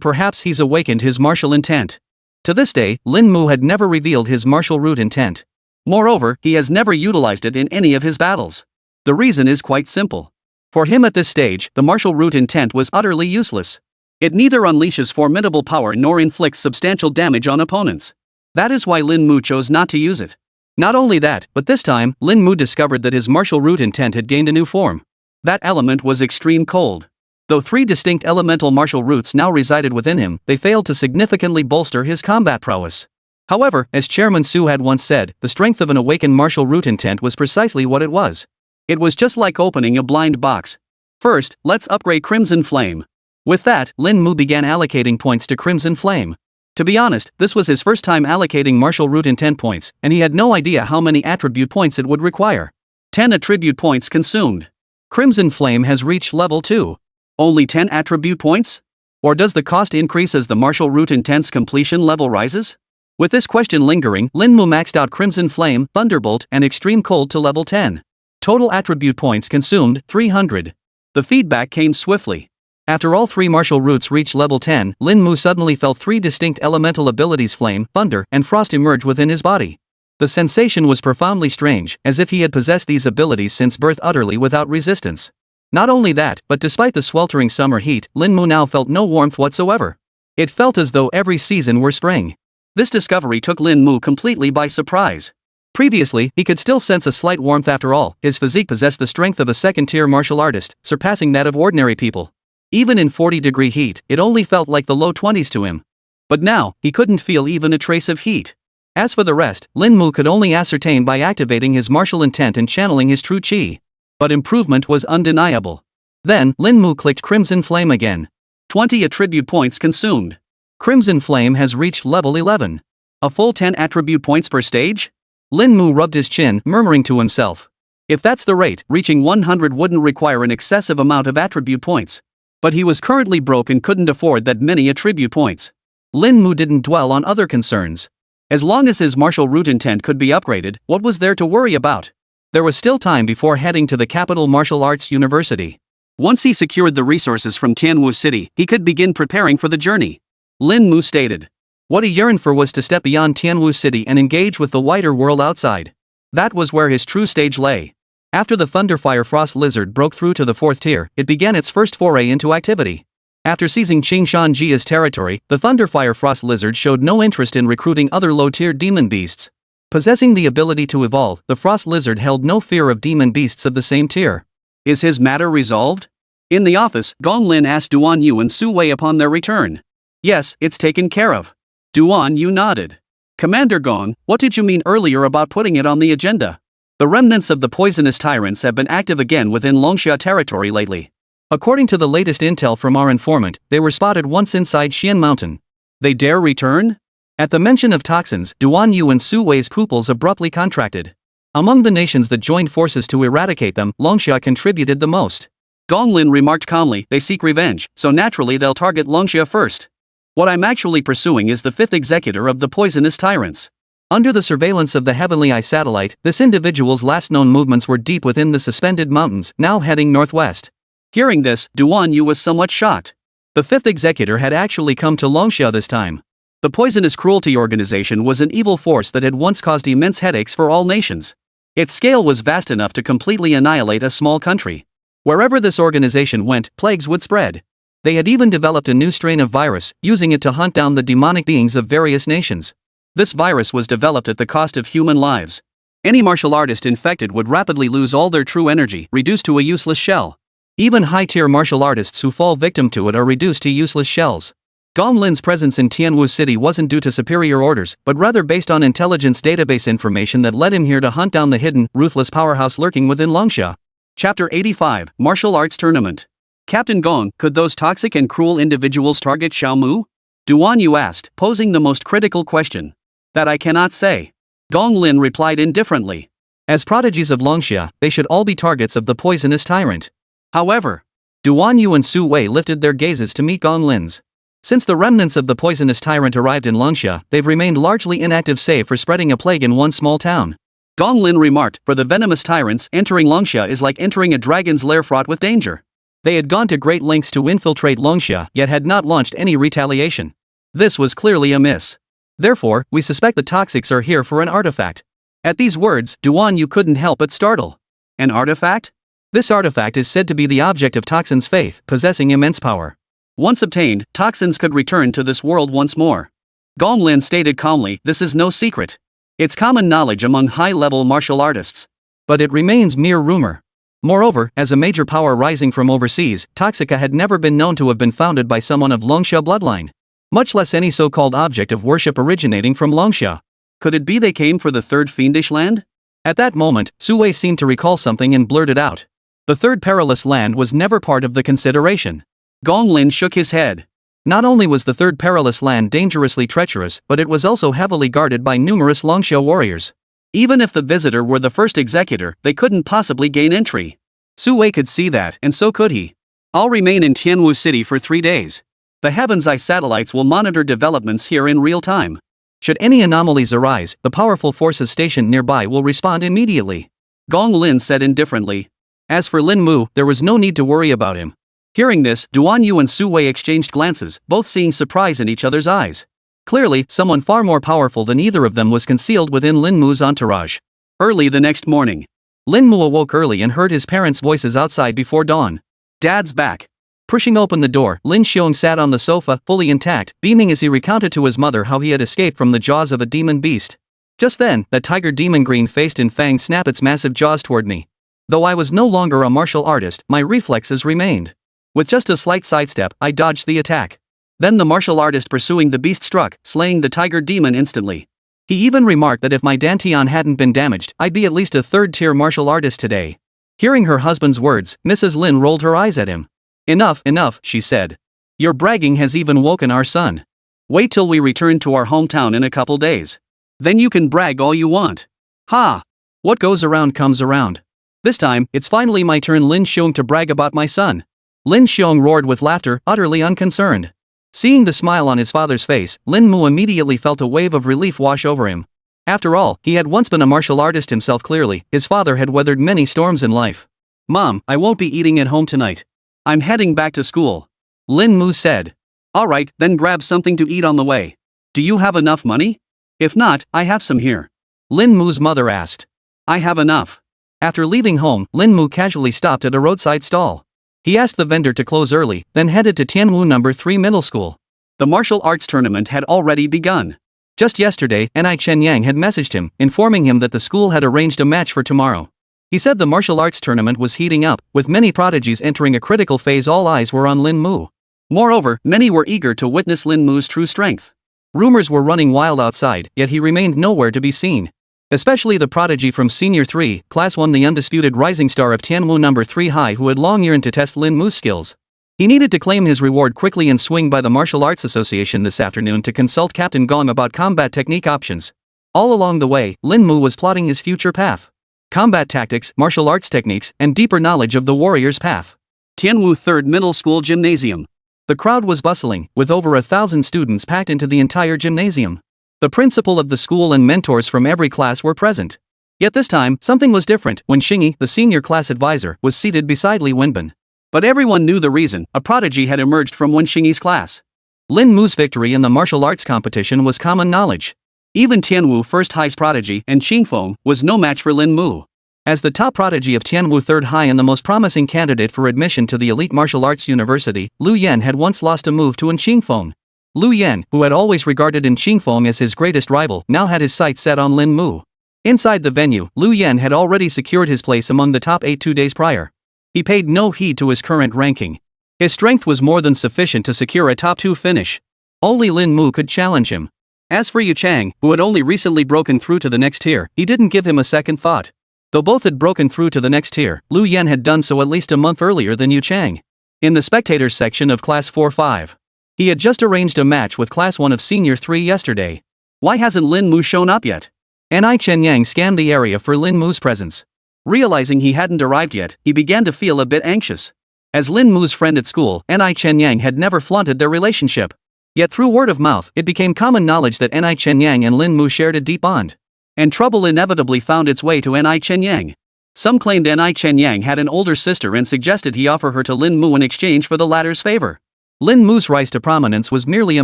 perhaps he's awakened his martial intent. To this day, Lin Mu had never revealed his martial root intent. Moreover, he has never utilized it in any of his battles. The reason is quite simple. For him at this stage, the martial root intent was utterly useless. It neither unleashes formidable power nor inflicts substantial damage on opponents. That is why Lin Mu chose not to use it. Not only that, but this time, Lin Mu discovered that his martial root intent had gained a new form. That element was extreme cold. Though 3 distinct elemental martial roots now resided within him, they failed to significantly bolster his combat prowess. However, as Chairman Su had once said, the strength of an awakened martial root intent was precisely what it was. It was just like opening a blind box. First, let's upgrade Crimson Flame. With that, Lin Mu began allocating points to Crimson Flame. To be honest, this was his first time allocating martial root intent points, and he had no idea how many attribute points it would require. 10 attribute points consumed. Crimson Flame has reached level 2. Only 10 attribute points? Or does the cost increase as the martial root intent's completion level rises? With this question lingering, Lin Mu maxed out Crimson Flame, Thunderbolt, and Extreme Cold to level 10. Total attribute points consumed, 300. The feedback came swiftly. After all 3 martial roots reached level 10, Lin Mu suddenly felt 3 distinct elemental abilities Flame, Thunder, and Frost emerge within his body. The sensation was profoundly strange, as if he had possessed these abilities since birth utterly without resistance. Not only that, but despite the sweltering summer heat, Lin Mu now felt no warmth whatsoever. It felt as though every season were spring. This discovery took Lin Mu completely by surprise. Previously, he could still sense a slight warmth after all, his physique possessed the strength of a second-tier martial artist, surpassing that of ordinary people. Even in 40-degree heat, it only felt like the low 20s to him. But now, he couldn't feel even a trace of heat. As for the rest, Lin Mu could only ascertain by activating his martial intent and channeling his true chi. But improvement was undeniable. Then, Lin Mu clicked Crimson Flame again. 20 attribute points consumed. Crimson Flame has reached level 11. A full 10 attribute points per stage? Lin Mu rubbed his chin, murmuring to himself. If that's the rate, reaching 100 wouldn't require an excessive amount of attribute points. But he was currently broke and couldn't afford that many attribute points. Lin Mu didn't dwell on other concerns. As long as his martial root intent could be upgraded, what was there to worry about? There was still time before heading to the capital martial arts university. Once he secured the resources from Tianwu City, he could begin preparing for the journey. Lin Mu stated. What he yearned for was to step beyond Tianwu City and engage with the wider world outside. That was where his true stage lay. After the Thunderfire Frost Lizard broke through to the 4th tier, it began its first foray into activity. After seizing Qingshan Jia's territory, the Thunderfire Frost Lizard showed no interest in recruiting other low-tier demon beasts. Possessing the ability to evolve, the Frost Lizard held no fear of demon beasts of the same tier. Is his matter resolved? In the office, Gong Lin asked Duan Yu and Su Wei upon their return. Yes, it's taken care of. Duan Yu nodded. Commander Gong, what did you mean earlier about putting it on the agenda? The remnants of the poisonous tyrants have been active again within Longxia territory lately. According to the latest intel from our informant, they were spotted once inside Xian Mountain. They dare return? At the mention of toxins, Duan Yu and Su Wei's pupils abruptly contracted. Among the nations that joined forces to eradicate them, Longxia contributed the most. Donglin remarked calmly, they seek revenge, so naturally they'll target Longxia first. What I'm actually pursuing is the 5th executor of the poisonous tyrants. Under the surveillance of the Heavenly Eye satellite, this individual's last known movements were deep within the suspended mountains, now heading northwest. Hearing this, Duan Yu was somewhat shocked. The 5th executor had actually come to Longxia this time. The Poisonous Cruelty Organization was an evil force that had once caused immense headaches for all nations. Its scale was vast enough to completely annihilate a small country. Wherever this organization went, plagues would spread. They had even developed a new strain of virus, using it to hunt down the demonic beings of various nations. This virus was developed at the cost of human lives. Any martial artist infected would rapidly lose all their true energy, reduced to a useless shell. Even high-tier martial artists who fall victim to it are reduced to useless shells. Gong Lin's presence in Tianwu City wasn't due to superior orders, but rather based on intelligence database information that led him here to hunt down the hidden, ruthless powerhouse lurking within Longxia. Chapter 85, Martial Arts Tournament. Captain Gong, could those toxic and cruel individuals target Xiao Mu? Duan Yu asked, posing the most critical question. That I cannot say. Gong Lin replied indifferently. As prodigies of Longxia, they should all be targets of the poisonous tyrant. However, Duan Yu and Su Wei lifted their gazes to meet Gong Lin's. Since the remnants of the poisonous tyrant arrived in Longxia, they've remained largely inactive save for spreading a plague in one small town. Gong Lin remarked, for the venomous tyrants, entering Longxia is like entering a dragon's lair fraught with danger. They had gone to great lengths to infiltrate Longxia, yet had not launched any retaliation. This was clearly amiss. Therefore, we suspect the toxics are here for an artifact. At these words, Duan Yu couldn't help but startle. An artifact? This artifact is said to be the object of Toxin's faith, possessing immense power. Once obtained, toxins could return to this world once more. Gong Lin stated calmly, this is no secret. It's common knowledge among high-level martial artists. But it remains mere rumor. Moreover, as a major power rising from overseas, Toxica had never been known to have been founded by someone of Longxia bloodline. Much less any so-called object of worship originating from Longxia. Could it be they came for the third fiendish land? At that moment, Su Wei seemed to recall something and blurted out. The third perilous land was never part of the consideration. Gong Lin shook his head. Not only was the third perilous land dangerously treacherous, but it was also heavily guarded by numerous Longxia warriors. Even if the visitor were the first executor, they couldn't possibly gain entry. Su Wei could see that, and so could he. I'll remain in Tianwu City for 3 days. The Heaven's Eye satellites will monitor developments here in real time. Should any anomalies arise, the powerful forces stationed nearby will respond immediately. Gong Lin said indifferently. As for Lin Mu, there was no need to worry about him. Hearing this, Duan Yu and Su Wei exchanged glances, both seeing surprise in each other's eyes. Clearly, someone far more powerful than either of them was concealed within Lin Mu's entourage. Early the next morning. Lin Mu awoke early and heard his parents' voices outside before dawn. Dad's back. Pushing open the door, Lin Xiong sat on the sofa, fully intact, beaming as he recounted to his mother how he had escaped from the jaws of a demon beast. Just then, that tiger demon green-faced and fang snapped its massive jaws toward me. Though I was no longer a martial artist, my reflexes remained. With just a slight sidestep, I dodged the attack. Then the martial artist pursuing the beast struck, slaying the tiger demon instantly. He even remarked that if my dantian hadn't been damaged, I'd be at least a third-tier martial artist today. Hearing her husband's words, Mrs. Lin rolled her eyes at him. Enough, she said. Your bragging has even woken our son. Wait till we return to our hometown in a couple days. Then you can brag all you want. Ha! What goes around comes around. This time, it's finally my turn, Lin Xiong, to brag about my son. Lin Xiong roared with laughter, utterly unconcerned. Seeing the smile on his father's face, Lin Mu immediately felt a wave of relief wash over him. After all, he had once been a martial artist himself. Clearly, his father had weathered many storms in life. Mom, I won't be eating at home tonight. I'm heading back to school. Lin Mu said. Alright, then grab something to eat on the way. Do you have enough money? If not, I have some here. Lin Mu's mother asked. I have enough. After leaving home, Lin Mu casually stopped at a roadside stall. He asked the vendor to close early, then headed to Tianwu No. 3 Middle School. The martial arts tournament had already begun. Just yesterday, Ni Chen Yang had messaged him, informing him that the school had arranged a match for tomorrow. He said the martial arts tournament was heating up, with many prodigies entering a critical phase. All eyes were on Lin Mu. Moreover, many were eager to witness Lin Mu's true strength. Rumors were running wild outside, yet he remained nowhere to be seen. Especially the prodigy from Senior 3, Class 1, the undisputed rising star of Tianwu No. 3 High, who had long yearned to test Lin Mu's skills. He needed to claim his reward quickly and swing by the Martial Arts Association this afternoon to consult Captain Gong about combat technique options. All along the way, Lin Mu was plotting his future path. Combat tactics, martial arts techniques, and deeper knowledge of the warrior's path. Tianwu 3rd Middle School Gymnasium. The crowd was bustling, with over 1,000 students packed into the entire gymnasium. The principal of the school and mentors from every class were present. Yet this time, something was different when Xingyi, the senior class advisor, was seated beside Li Wenbin. But everyone knew the reason. A prodigy had emerged from Wen Xingyi's class. Lin Mu's victory in the martial arts competition was common knowledge. Even Tianwu First High's prodigy, and Qingfeng, was no match for Lin Mu. As the top prodigy of Tianwu Third High and the most promising candidate for admission to the elite martial arts university, Lu Yan had once lost a move to An Qingfeng. Lu Yan, who had always regarded An Qingfeng as his greatest rival, now had his sights set on Lin Mu. Inside the venue, Lu Yan had already secured his place among the top 8 2 days prior. He paid no heed to his current ranking. His strength was more than sufficient to secure a top 2 finish. Only Lin Mu could challenge him. As for Yu Chang, who had only recently broken through to the next tier, he didn't give him a second thought. Though both had broken through to the next tier, Lu Yen had done so at least a month earlier than Yu Chang. In the spectators section of Class 4-5. He had just arranged a match with Class 1 of Senior 3 yesterday. Why hasn't Lin Mu shown up yet? Ni Chenyang scanned the area for Lin Mu's presence. Realizing he hadn't arrived yet, he began to feel a bit anxious. As Lin Mu's friend at school, Ni Chenyang had never flaunted their relationship. Yet through word of mouth, it became common knowledge that Ni Chenyang and Lin Mu shared a deep bond. And trouble inevitably found its way to Ni Chenyang. Some claimed Ni Chenyang had an older sister and suggested he offer her to Lin Mu in exchange for the latter's favor. Lin Mu's rise to prominence was merely a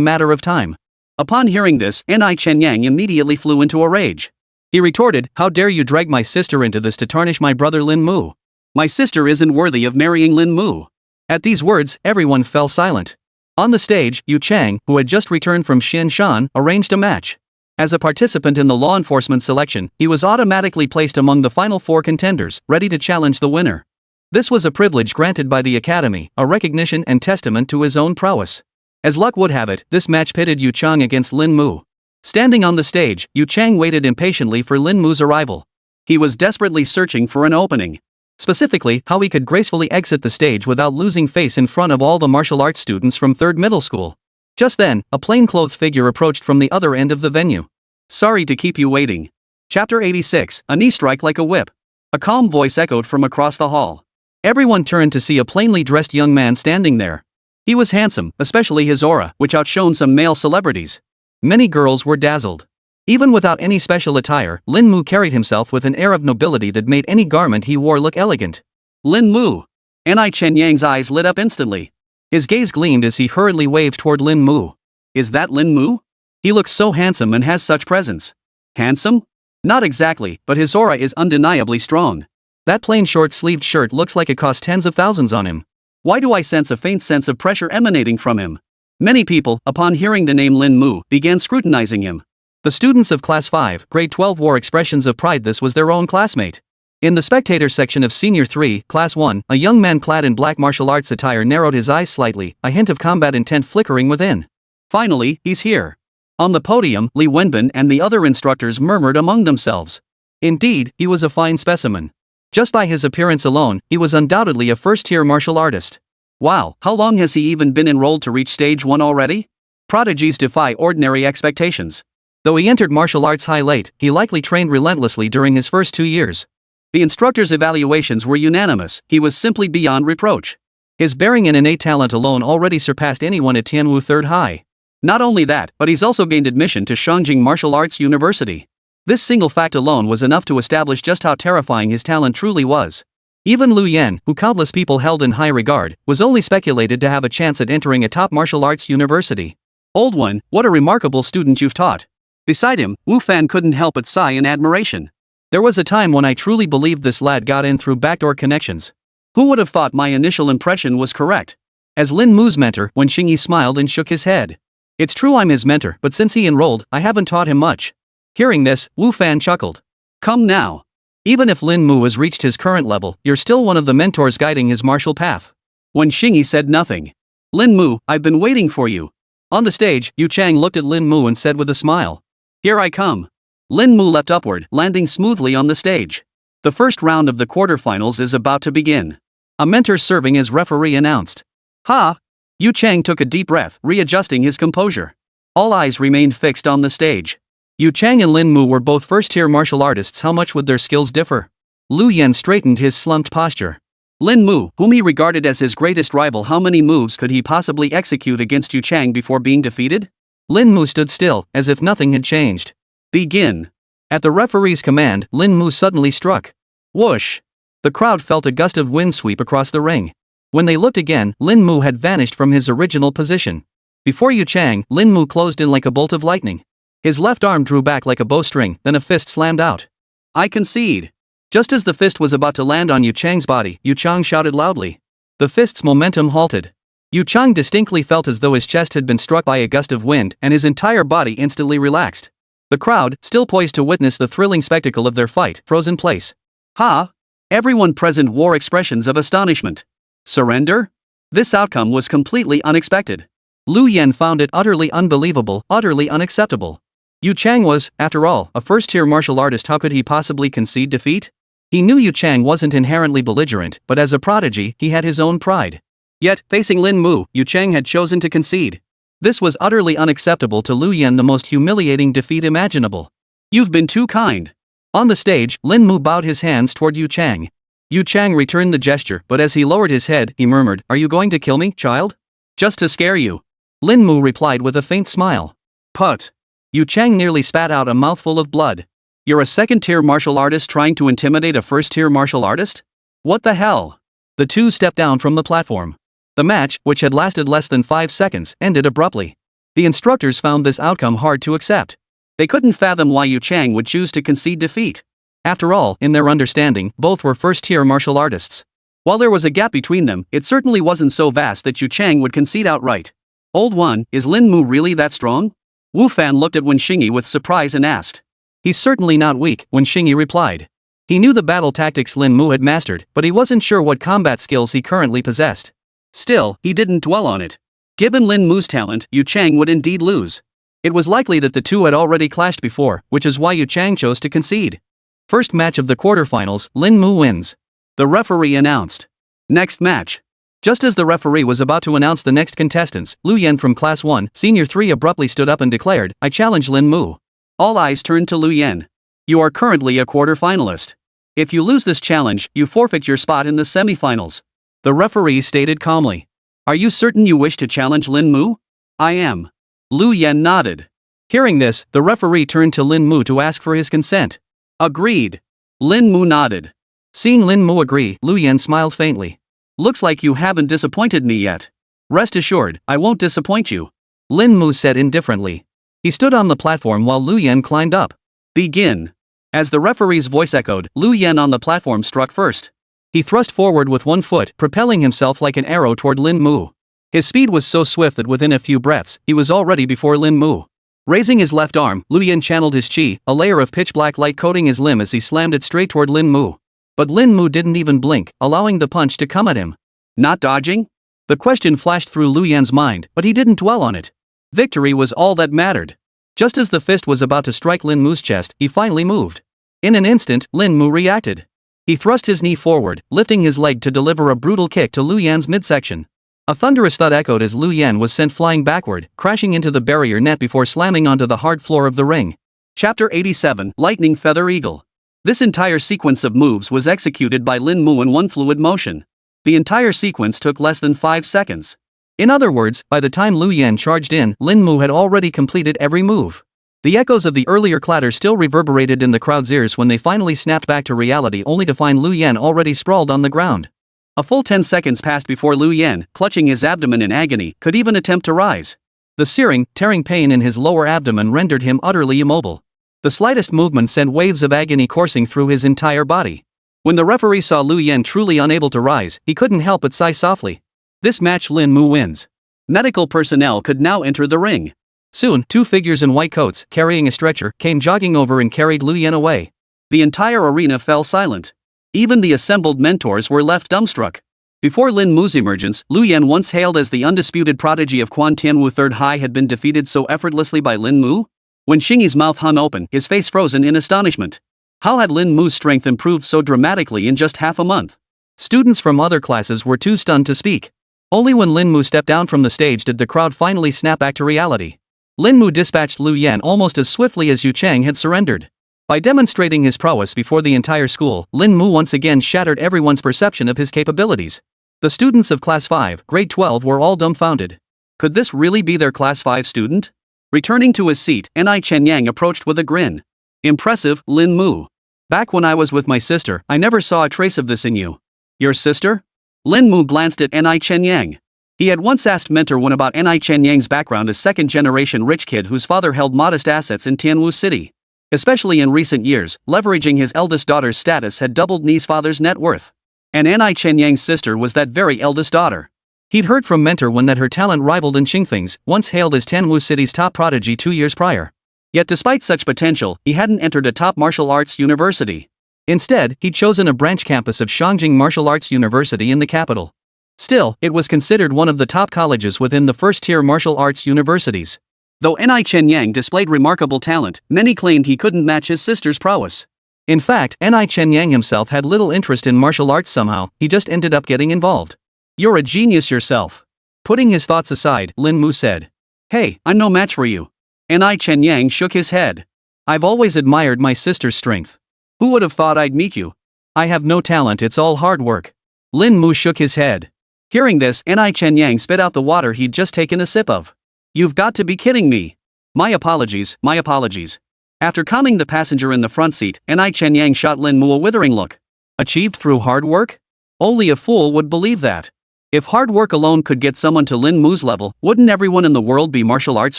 matter of time. Upon hearing this, Ni Chenyang immediately flew into a rage. He retorted, "How dare you drag my sister into this to tarnish my brother Lin Mu? My sister isn't worthy of marrying Lin Mu." At these words, everyone fell silent. On the stage, Yu Chang, who had just returned from Xinshan, arranged a match. As a participant in the law enforcement selection, he was automatically placed among the final 4 contenders, ready to challenge the winner. This was a privilege granted by the Academy, a recognition and testament to his own prowess. As luck would have it, this match pitted Yu Chang against Lin Mu. Standing on the stage, Yu Chang waited impatiently for Lin Mu's arrival. He was desperately searching for an opening. Specifically, how he could gracefully exit the stage without losing face in front of all the martial arts students from 3rd middle school. Just then, a plainclothed figure approached from the other end of the venue. "Sorry to keep you waiting." Chapter 86, A Knee Strike Like a Whip. A calm voice echoed from across the hall. Everyone turned to see a plainly dressed young man standing there. He was handsome, especially his aura, which outshone some male celebrities. Many girls were dazzled. Even without any special attire, Lin Mu carried himself with an air of nobility that made any garment he wore look elegant. Lin Mu. Ni Chenyang's eyes lit up instantly. His gaze gleamed as he hurriedly waved toward Lin Mu. "Is that Lin Mu? He looks so handsome and has such presence." "Handsome? Not exactly, but his aura is undeniably strong. That plain short-sleeved shirt looks like it cost tens of thousands on him. Why do I sense a faint sense of pressure emanating from him?" Many people, upon hearing the name Lin Mu, began scrutinizing him. The students of Class 5, Grade 12 wore expressions of pride this was their own classmate. In the spectator section of Senior 3, Class 1, a young man clad in black martial arts attire narrowed his eyes slightly, a hint of combat intent flickering within. "Finally, he's here." On the podium, Li Wenbin and the other instructors murmured among themselves. Indeed, he was a fine specimen. Just by his appearance alone, he was undoubtedly a first-tier martial artist. Wow, how long has he even been enrolled to reach stage 1 already? Prodigies defy ordinary expectations. Though he entered martial arts high late, he likely trained relentlessly during his first 2 years. The instructor's evaluations were unanimous, he was simply beyond reproach. His bearing and innate talent alone already surpassed anyone at Tianwu 3rd High. Not only that, but he's also gained admission to Shangjing Martial Arts University. This single fact alone was enough to establish just how terrifying his talent truly was. Even Lu Yen, who countless people held in high regard, was only speculated to have a chance at entering a top martial arts university. "Old one, what a remarkable student you've taught." Beside him, Wu Fan couldn't help but sigh in admiration. "There was a time when I truly believed this lad got in through backdoor connections. Who would have thought my initial impression was correct?" As Lin Mu's mentor, Wen Xingyi smiled and shook his head. "It's true I'm his mentor, but since he enrolled, I haven't taught him much." Hearing this, Wu Fan chuckled. "Come now. Even if Lin Mu has reached his current level, you're still one of the mentors guiding his martial path." Wen Xingyi said nothing. "Lin Mu, I've been waiting for you." On the stage, Yu Chang looked at Lin Mu and said with a smile, "Here I come." Lin Mu leapt upward, landing smoothly on the stage. The first round of the quarterfinals is about to begin. A mentor serving as referee announced. "Ha!" Yu Chang took a deep breath, readjusting his composure. All eyes remained fixed on the stage. Yu Chang and Lin Mu were both first-tier martial artists. How much would their skills differ? Lu Yen straightened his slumped posture. Lin Mu, whom he regarded as his greatest rival, how many moves could he possibly execute against Yu Chang before being defeated? Lin Mu stood still, as if nothing had changed. "Begin." At the referee's command, Lin Mu suddenly struck. Whoosh! The crowd felt a gust of wind sweep across the ring. When they looked again, Lin Mu had vanished from his original position. Before Yu Chang, Lin Mu closed in like a bolt of lightning. His left arm drew back like a bowstring, then a fist slammed out. "I concede." Just as the fist was about to land on Yu Chang's body, Yu Chang shouted loudly. The fist's momentum halted. Yu Chang distinctly felt as though his chest had been struck by a gust of wind, and his entire body instantly relaxed. The crowd, still poised to witness the thrilling spectacle of their fight, froze in place. "Ha!" Everyone present wore expressions of astonishment. Surrender? This outcome was completely unexpected. Lu Yan found it utterly unbelievable, utterly unacceptable. Yu Chang was, after all, a first-tier martial artist. How could he possibly concede defeat? He knew Yu Chang wasn't inherently belligerent, but as a prodigy, he had his own pride. Yet, facing Lin Mu, Yu Chang had chosen to concede. This was utterly unacceptable to Lu Yan, the most humiliating defeat imaginable. You've been too kind. On the stage, Lin Mu bowed his hands toward Yu Chang. Yu Chang returned the gesture, but as he lowered his head, he murmured, "Are you going to kill me, child?" "Just to scare you." Lin Mu replied with a faint smile. "Put." Yu Chang nearly spat out a mouthful of blood. "You're a second-tier martial artist trying to intimidate a first-tier martial artist? What the hell?" The two stepped down from the platform. The match, which had lasted less than 5 seconds, ended abruptly. The instructors found this outcome hard to accept. They couldn't fathom why Yu Chang would choose to concede defeat. After all, in their understanding, both were first-tier martial artists. While there was a gap between them, it certainly wasn't so vast that Yu Chang would concede outright. "Old one, is Lin Mu really that strong?" Wu Fan looked at Wen Xingyi with surprise and asked. "He's certainly not weak," Wen Xingyi replied. He knew the battle tactics Lin Mu had mastered, but he wasn't sure what combat skills he currently possessed. Still, he didn't dwell on it. Given Lin Mu's talent, Yu Chang would indeed lose. It was likely that the two had already clashed before, which is why Yu Chang chose to concede. First match of the quarterfinals, Lin Mu wins. The referee announced. Next match. Just as the referee was about to announce the next contestants, Lu Yan from Class 1, Senior 3 abruptly stood up and declared, "I challenge Lin Mu." All eyes turned to Lu Yan. "You are currently a quarter-finalist. If you lose this challenge, you forfeit your spot in the semifinals," the referee stated calmly. "Are you certain you wish to challenge Lin Mu?" "I am." Lu Yan nodded. Hearing this, the referee turned to Lin Mu to ask for his consent. "Agreed." Lin Mu nodded. Seeing Lin Mu agree, Lu Yan smiled faintly. "Looks like you haven't disappointed me yet." "Rest assured, I won't disappoint you," Lin Mu said indifferently. He stood on the platform while Lu Yan climbed up. "Begin." As the referee's voice echoed, Lu Yan on the platform struck first. He thrust forward with one foot, propelling himself like an arrow toward Lin Mu. His speed was so swift that within a few breaths, he was already before Lin Mu. Raising his left arm, Lu Yan channeled his chi, a layer of pitch-black light coating his limb as he slammed it straight toward Lin Mu. But Lin Mu didn't even blink, allowing the punch to come at him. Not dodging? The question flashed through Lu Yan's mind, but he didn't dwell on it. Victory was all that mattered. Just as the fist was about to strike Lin Mu's chest, he finally moved. In an instant, Lin Mu reacted. He thrust his knee forward, lifting his leg to deliver a brutal kick to Lu Yan's midsection. A thunderous thud echoed as Lu Yan was sent flying backward, crashing into the barrier net before slamming onto the hard floor of the ring. Chapter 87, Lightning Feather Eagle. This entire sequence of moves was executed by Lin Mu in one fluid motion. The entire sequence took less than 5 seconds. In other words, by the time Lu Yan charged in, Lin Mu had already completed every move. The echoes of the earlier clatter still reverberated in the crowd's ears when they finally snapped back to reality, only to find Lu Yan already sprawled on the ground. A full 10 seconds passed before Lu Yan, clutching his abdomen in agony, could even attempt to rise. The searing, tearing pain in his lower abdomen rendered him utterly immobile. The slightest movement sent waves of agony coursing through his entire body. When the referee saw Lu Yan truly unable to rise, he couldn't help but sigh softly. This match Lin Mu wins. Medical personnel could now enter the ring. Soon, 2 figures in white coats, carrying a stretcher, came jogging over and carried Lu Yan away. The entire arena fell silent. Even the assembled mentors were left dumbstruck. Before Lin Mu's emergence, Lu Yan, once hailed as the undisputed prodigy of Quan Tianwu Third High, had been defeated so effortlessly by Lin Mu? When Xingyi's mouth hung open, his face frozen in astonishment. How had Lin Mu's strength improved so dramatically in just half a month? Students from other classes were too stunned to speak. Only when Lin Mu stepped down from the stage did the crowd finally snap back to reality. Lin Mu dispatched Lu Yan almost as swiftly as Yu Chang had surrendered. By demonstrating his prowess before the entire school, Lin Mu once again shattered everyone's perception of his capabilities. The students of Class 5, Grade 12 were all dumbfounded. Could this really be their Class 5 student? Returning to his seat, Ni Chenyang approached with a grin. Impressive, Lin Mu. Back when I was with my sister, I never saw a trace of this in you. Your sister? Lin Mu glanced at Ni Chenyang. He had once asked Mentor Wen about Ni Chenyang's background, a second-generation rich kid whose father held modest assets in Tianwu City. Especially in recent years, leveraging his eldest daughter's status had doubled Ni's father's net worth. And Ni Chenyang's sister was that very eldest daughter. He'd heard from Mentor Wen that her talent rivaled in Xingfeng's, once hailed as Tianwu City's top prodigy 2 years prior. Yet despite such potential, he hadn't entered a top martial arts university. Instead, he'd chosen a branch campus of Shangjing Martial Arts University in the capital. Still, it was considered one of the top colleges within the first-tier martial arts universities. Though Ni Chenyang displayed remarkable talent, many claimed he couldn't match his sister's prowess. In fact, Ni Chenyang himself had little interest in martial arts somehow, he just ended up getting involved. You're a genius yourself. Putting his thoughts aside, Lin Mu said. Hey, I'm no match for you. Ni Chenyang shook his head. I've always admired my sister's strength. Who would have thought I'd meet you? I have no talent, it's all hard work. Lin Mu shook his head. Hearing this, Ni Chenyang spit out the water he'd just taken a sip of. You've got to be kidding me. My apologies, my apologies. After calming the passenger in the front seat, Ni Chenyang shot Lin Mu a withering look. Achieved through hard work? Only a fool would believe that. If hard work alone could get someone to Lin Mu's level, wouldn't everyone in the world be martial arts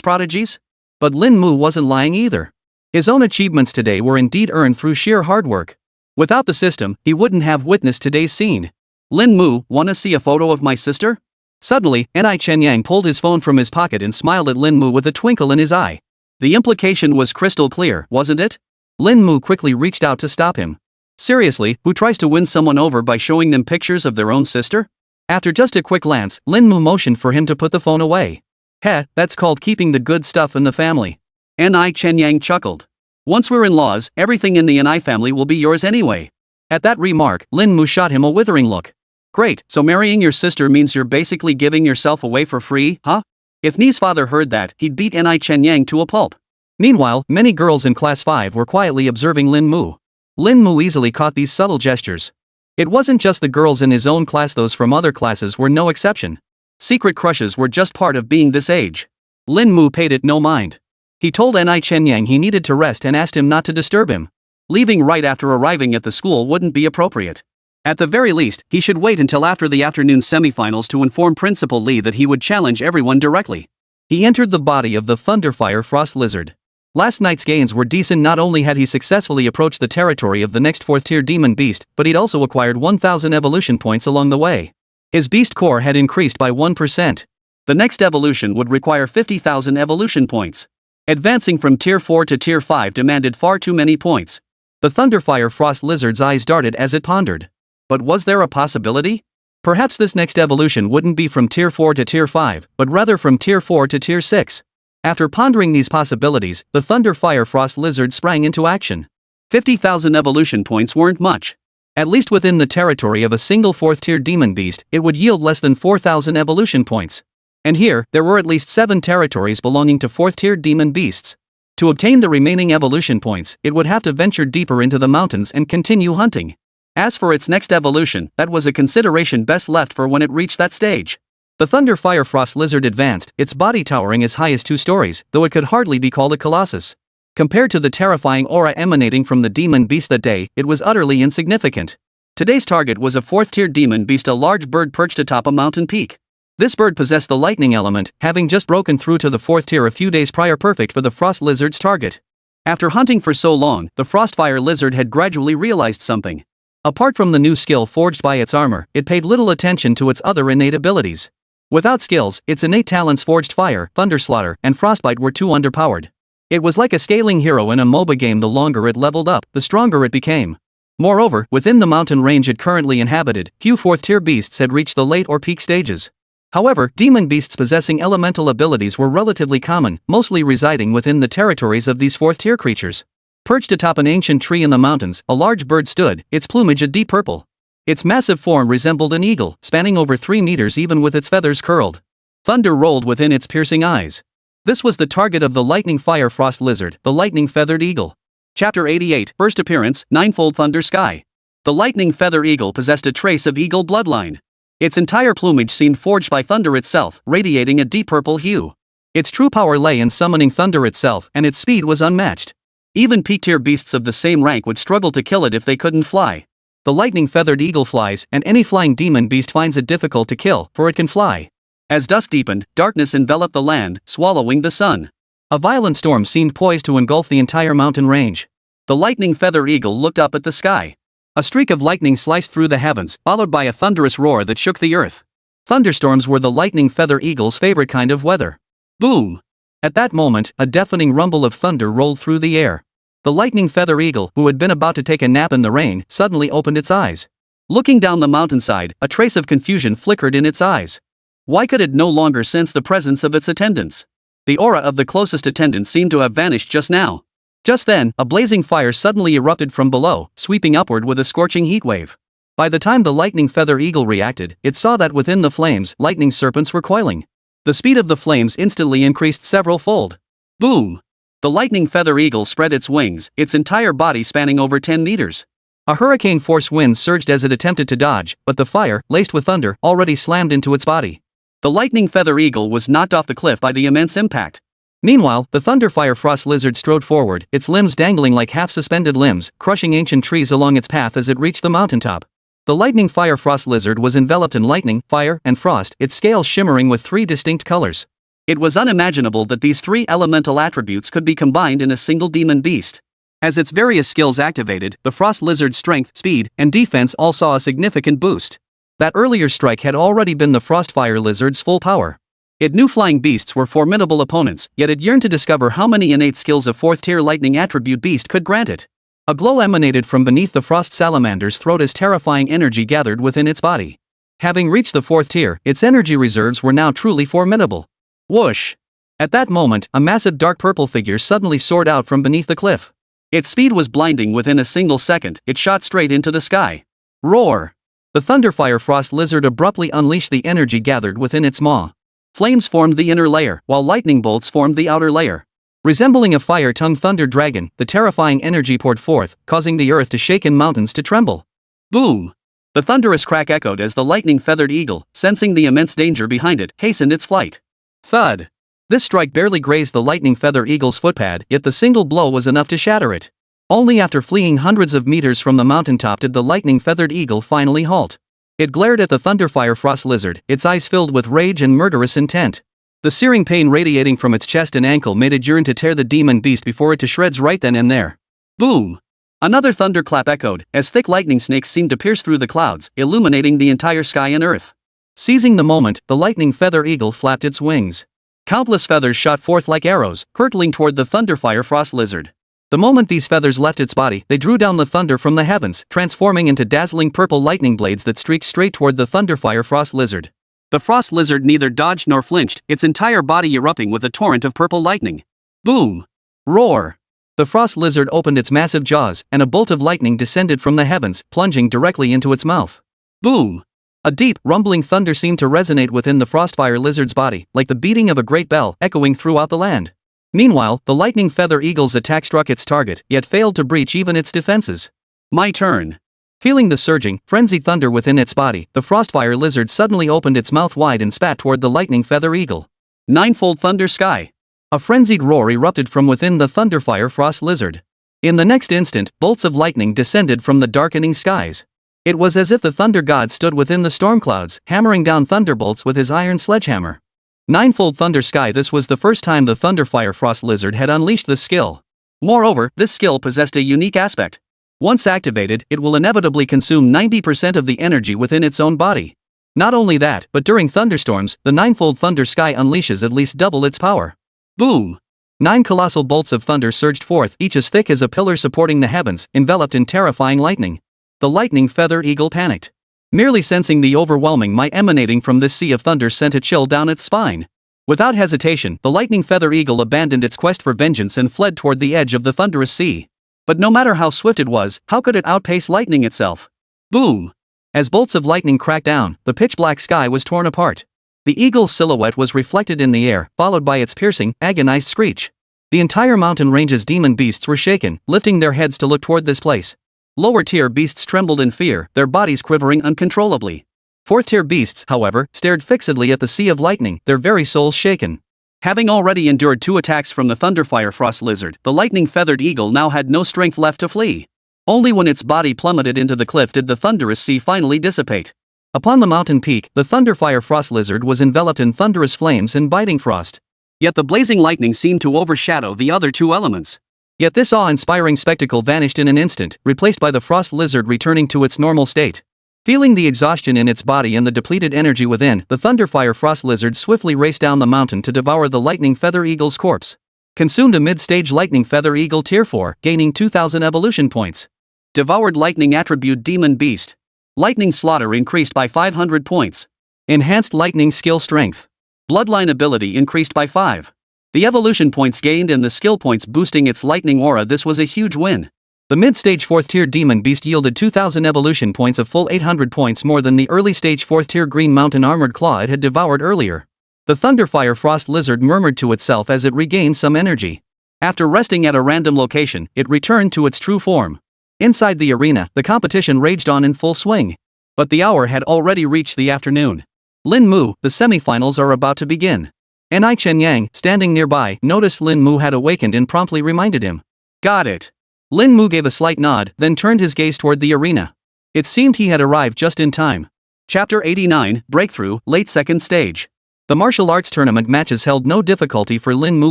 prodigies? But Lin Mu wasn't lying either. His own achievements today were indeed earned through sheer hard work. Without the system, he wouldn't have witnessed today's scene. Lin Mu, wanna see a photo of my sister? Suddenly, Ni Chenyang pulled his phone from his pocket and smiled at Lin Mu with a twinkle in his eye. The implication was crystal clear, wasn't it? Lin Mu quickly reached out to stop him. Seriously, who tries to win someone over by showing them pictures of their own sister? After just a quick glance, Lin Mu motioned for him to put the phone away. Heh, that's called keeping the good stuff in the family. Ni Chenyang chuckled. Once we're in-laws, everything in the Ni family will be yours anyway. At that remark, Lin Mu shot him a withering look. Great, so marrying your sister means you're basically giving yourself away for free, huh? If Ni's father heard that, he'd beat Ni Chenyang to a pulp. Meanwhile, many girls in Class 5 were quietly observing Lin Mu. Lin Mu easily caught these subtle gestures. It wasn't just the girls in his own class, those from other classes were no exception. Secret crushes were just part of being this age. Lin Mu paid it no mind. He told Ni Chenyang he needed to rest and asked him not to disturb him. Leaving right after arriving at the school wouldn't be appropriate. At the very least, he should wait until after the afternoon semifinals to inform Principal Lee that he would challenge everyone directly. He entered the body of the Thunderfire Frost Lizard. Last night's gains were decent. Not only had he successfully approached the territory of the next 4th-tier demon beast, but he'd also acquired 1,000 evolution points along the way. His beast core had increased by 1%. The next evolution would require 50,000 evolution points. Advancing from Tier 4 to Tier 5 demanded far too many points. The Thunderfire Frost Lizard's eyes darted as it pondered. But was there a possibility? Perhaps this next evolution wouldn't be from Tier 4 to Tier 5, but rather from Tier 4 to Tier 6. After pondering these possibilities, the Thunderfire Frost Lizard sprang into action. 50,000 evolution points weren't much. At least within the territory of a single 4th-tier demon beast, it would yield less than 4,000 evolution points. And here, there were at least 7 territories belonging to 4th-tier demon beasts. To obtain the remaining evolution points, it would have to venture deeper into the mountains and continue hunting. As for its next evolution, that was a consideration best left for when it reached that stage. The Thunderfire Frost Lizard advanced, its body towering as high as 2 stories, though it could hardly be called a colossus. Compared to the terrifying aura emanating from the demon beast that day, it was utterly insignificant. Today's target was a 4th-tier demon beast, a large bird perched atop a mountain peak. This bird possessed the lightning element, having just broken through to the 4th tier a few days prior, perfect for the Frost Lizard's target. After hunting for so long, the Frostfire Lizard had gradually realized something. Apart from the new skill forged by its armor, it paid little attention to its other innate abilities. Without skills, its innate talents Forged Fire, Thunderslaughter, and Frostbite were too underpowered. It was like a scaling hero in a MOBA game. The longer it leveled up, the stronger it became. Moreover, within the mountain range it currently inhabited, few 4th-tier beasts had reached the late or peak stages. However, demon beasts possessing elemental abilities were relatively common, mostly residing within the territories of these 4th-tier creatures. Perched atop an ancient tree in the mountains, a large bird stood, its plumage a deep purple. Its massive form resembled an eagle, spanning over 3 meters even with its feathers curled. Thunder rolled within its piercing eyes. This was the target of the Lightning Fire Frost Lizard, the Lightning Feathered Eagle. Chapter 88, First Appearance, Ninefold Thunder Sky. The Lightning Feather Eagle possessed a trace of eagle bloodline. Its entire plumage seemed forged by thunder itself, radiating a deep purple hue. Its true power lay in summoning thunder itself, and its speed was unmatched. Even peak-tier beasts of the same rank would struggle to kill it if they couldn't fly. The lightning-feathered eagle flies, and any flying demon beast finds it difficult to kill, for it can fly. As dusk deepened, darkness enveloped the land, swallowing the sun. A violent storm seemed poised to engulf the entire mountain range. The lightning feather eagle looked up at the sky. A streak of lightning sliced through the heavens, followed by a thunderous roar that shook the earth. Thunderstorms were the lightning feather eagle's favorite kind of weather. Boom! At that moment, a deafening rumble of thunder rolled through the air. The lightning feather eagle, who had been about to take a nap in the rain, suddenly opened its eyes. Looking down the mountainside, a trace of confusion flickered in its eyes. Why could it no longer sense the presence of its attendants? The aura of the closest attendant seemed to have vanished just now. Just then, a blazing fire suddenly erupted from below, sweeping upward with a scorching heat wave. By the time the lightning feather eagle reacted, it saw that within the flames, lightning serpents were coiling. The speed of the flames instantly increased several-fold. Boom! The lightning feather eagle spread its wings, its entire body spanning over 10 meters. A hurricane-force wind surged as it attempted to dodge, but the fire, laced with thunder, already slammed into its body. The lightning feather eagle was knocked off the cliff by the immense impact. Meanwhile, the thunderfire frost lizard strode forward, its limbs dangling like half-suspended limbs, crushing ancient trees along its path as it reached the mountaintop. The lightning fire frost lizard was enveloped in lightning, fire, and frost, its scales shimmering with 3 distinct colors. It was unimaginable that these 3 elemental attributes could be combined in a single demon beast. As its various skills activated, the frost lizard's strength, speed, and defense all saw a significant boost. That earlier strike had already been the frostfire lizard's full power. It knew flying beasts were formidable opponents, yet it yearned to discover how many innate skills a 4th-tier lightning attribute beast could grant it. A glow emanated from beneath the frost salamander's throat as terrifying energy gathered within its body. Having reached the 4th tier, its energy reserves were now truly formidable. Whoosh! At that moment, a massive dark purple figure suddenly soared out from beneath the cliff. Its speed was blinding. Within a single second, it shot straight into the sky. Roar! The thunderfire frost lizard abruptly unleashed the energy gathered within its maw. Flames formed the inner layer, while lightning bolts formed the outer layer. Resembling a fire-tongued thunder dragon, the terrifying energy poured forth, causing the earth to shake and mountains to tremble. Boom! The thunderous crack echoed as the lightning-feathered eagle, sensing the immense danger behind it, hastened its flight. Thud! This strike barely grazed the lightning feather eagle's footpad, yet the single blow was enough to shatter it. Only after fleeing hundreds of meters from the mountaintop did the lightning-feathered eagle finally halt. It glared at the thunderfire frost lizard, its eyes filled with rage and murderous intent. The searing pain radiating from its chest and ankle made it yearn to tear the demon beast before it to shreds right then and there. Boom! Another thunderclap echoed, as thick lightning snakes seemed to pierce through the clouds, illuminating the entire sky and earth. Seizing the moment, the lightning feather eagle flapped its wings. Countless feathers shot forth like arrows, hurtling toward the thunderfire frost lizard. The moment these feathers left its body, they drew down the thunder from the heavens, transforming into dazzling purple lightning blades that streaked straight toward the thunderfire frost lizard. The frost lizard neither dodged nor flinched, its entire body erupting with a torrent of purple lightning. Boom! Roar! The frost lizard opened its massive jaws, and a bolt of lightning descended from the heavens, plunging directly into its mouth. Boom! A deep, rumbling thunder seemed to resonate within the frostfire lizard's body, like the beating of a great bell, echoing throughout the land. Meanwhile, the lightning feather eagle's attack struck its target, yet failed to breach even its defenses. My turn. Feeling the surging, frenzied thunder within its body, the frostfire lizard suddenly opened its mouth wide and spat toward the lightning feather eagle. Ninefold thunder sky. A frenzied roar erupted from within the thunderfire frost lizard. In the next instant, bolts of lightning descended from the darkening skies. It was as if the thunder god stood within the storm clouds, hammering down thunderbolts with his iron sledgehammer. Ninefold thunder sky. This was the first time the thunderfire frost lizard had unleashed this skill. Moreover, this skill possessed a unique aspect. Once activated, it will inevitably consume 90% of the energy within its own body. Not only that, but during thunderstorms, the ninefold thunder sky unleashes at least double its power. Boom! 9 colossal bolts of thunder surged forth, each as thick as a pillar supporting the heavens, enveloped in terrifying lightning. The lightning feather eagle panicked. Merely sensing the overwhelming might emanating from this sea of thunder sent a chill down its spine. Without hesitation, the lightning feather eagle abandoned its quest for vengeance and fled toward the edge of the thunderous sea. But no matter how swift it was, how could it outpace lightning itself? Boom! As bolts of lightning cracked down, the pitch-black sky was torn apart. The eagle's silhouette was reflected in the air, followed by its piercing, agonized screech. The entire mountain range's demon beasts were shaken, lifting their heads to look toward this place. Lower-tier beasts trembled in fear, their bodies quivering uncontrollably. Fourth-tier beasts, however, stared fixedly at the sea of lightning, their very souls shaken. Having already endured 2 attacks from the thunderfire frost lizard, the lightning-feathered eagle now had no strength left to flee. Only when its body plummeted into the cliff did the thunderous sea finally dissipate. Upon the mountain peak, the thunderfire frost lizard was enveloped in thunderous flames and biting frost. Yet the blazing lightning seemed to overshadow the other 2 elements. Yet this awe-inspiring spectacle vanished in an instant, replaced by the frost lizard returning to its normal state. Feeling the exhaustion in its body and the depleted energy within, the thunderfire frost lizard swiftly raced down the mountain to devour the lightning feather eagle's corpse. Consumed a mid-stage lightning feather eagle tier 4, gaining 2,000 evolution points. Devoured lightning attribute demon beast. Lightning slaughter increased by 500 points. Enhanced lightning skill strength. Bloodline ability increased by 5. The evolution points gained and the skill points boosting its lightning aura. This was a huge win. The mid-stage 4th tier demon beast yielded 2000 evolution points, of full 800 points more than the early stage 4th tier green mountain armored claw it had devoured earlier. The thunderfire frost lizard murmured to itself as it regained some energy. After resting at a random location, it returned to its true form. Inside the arena, the competition raged on in full swing. But the hour had already reached the afternoon. Lin Mu, the semifinals are about to begin. Ni Chen-yang, standing nearby, noticed Lin Mu had awakened and promptly reminded him. Got it. Lin Mu gave a slight nod, then turned his gaze toward the arena. It seemed he had arrived just in time. Chapter 89, Breakthrough, Late Second Stage. The martial arts tournament matches held no difficulty for Lin Mu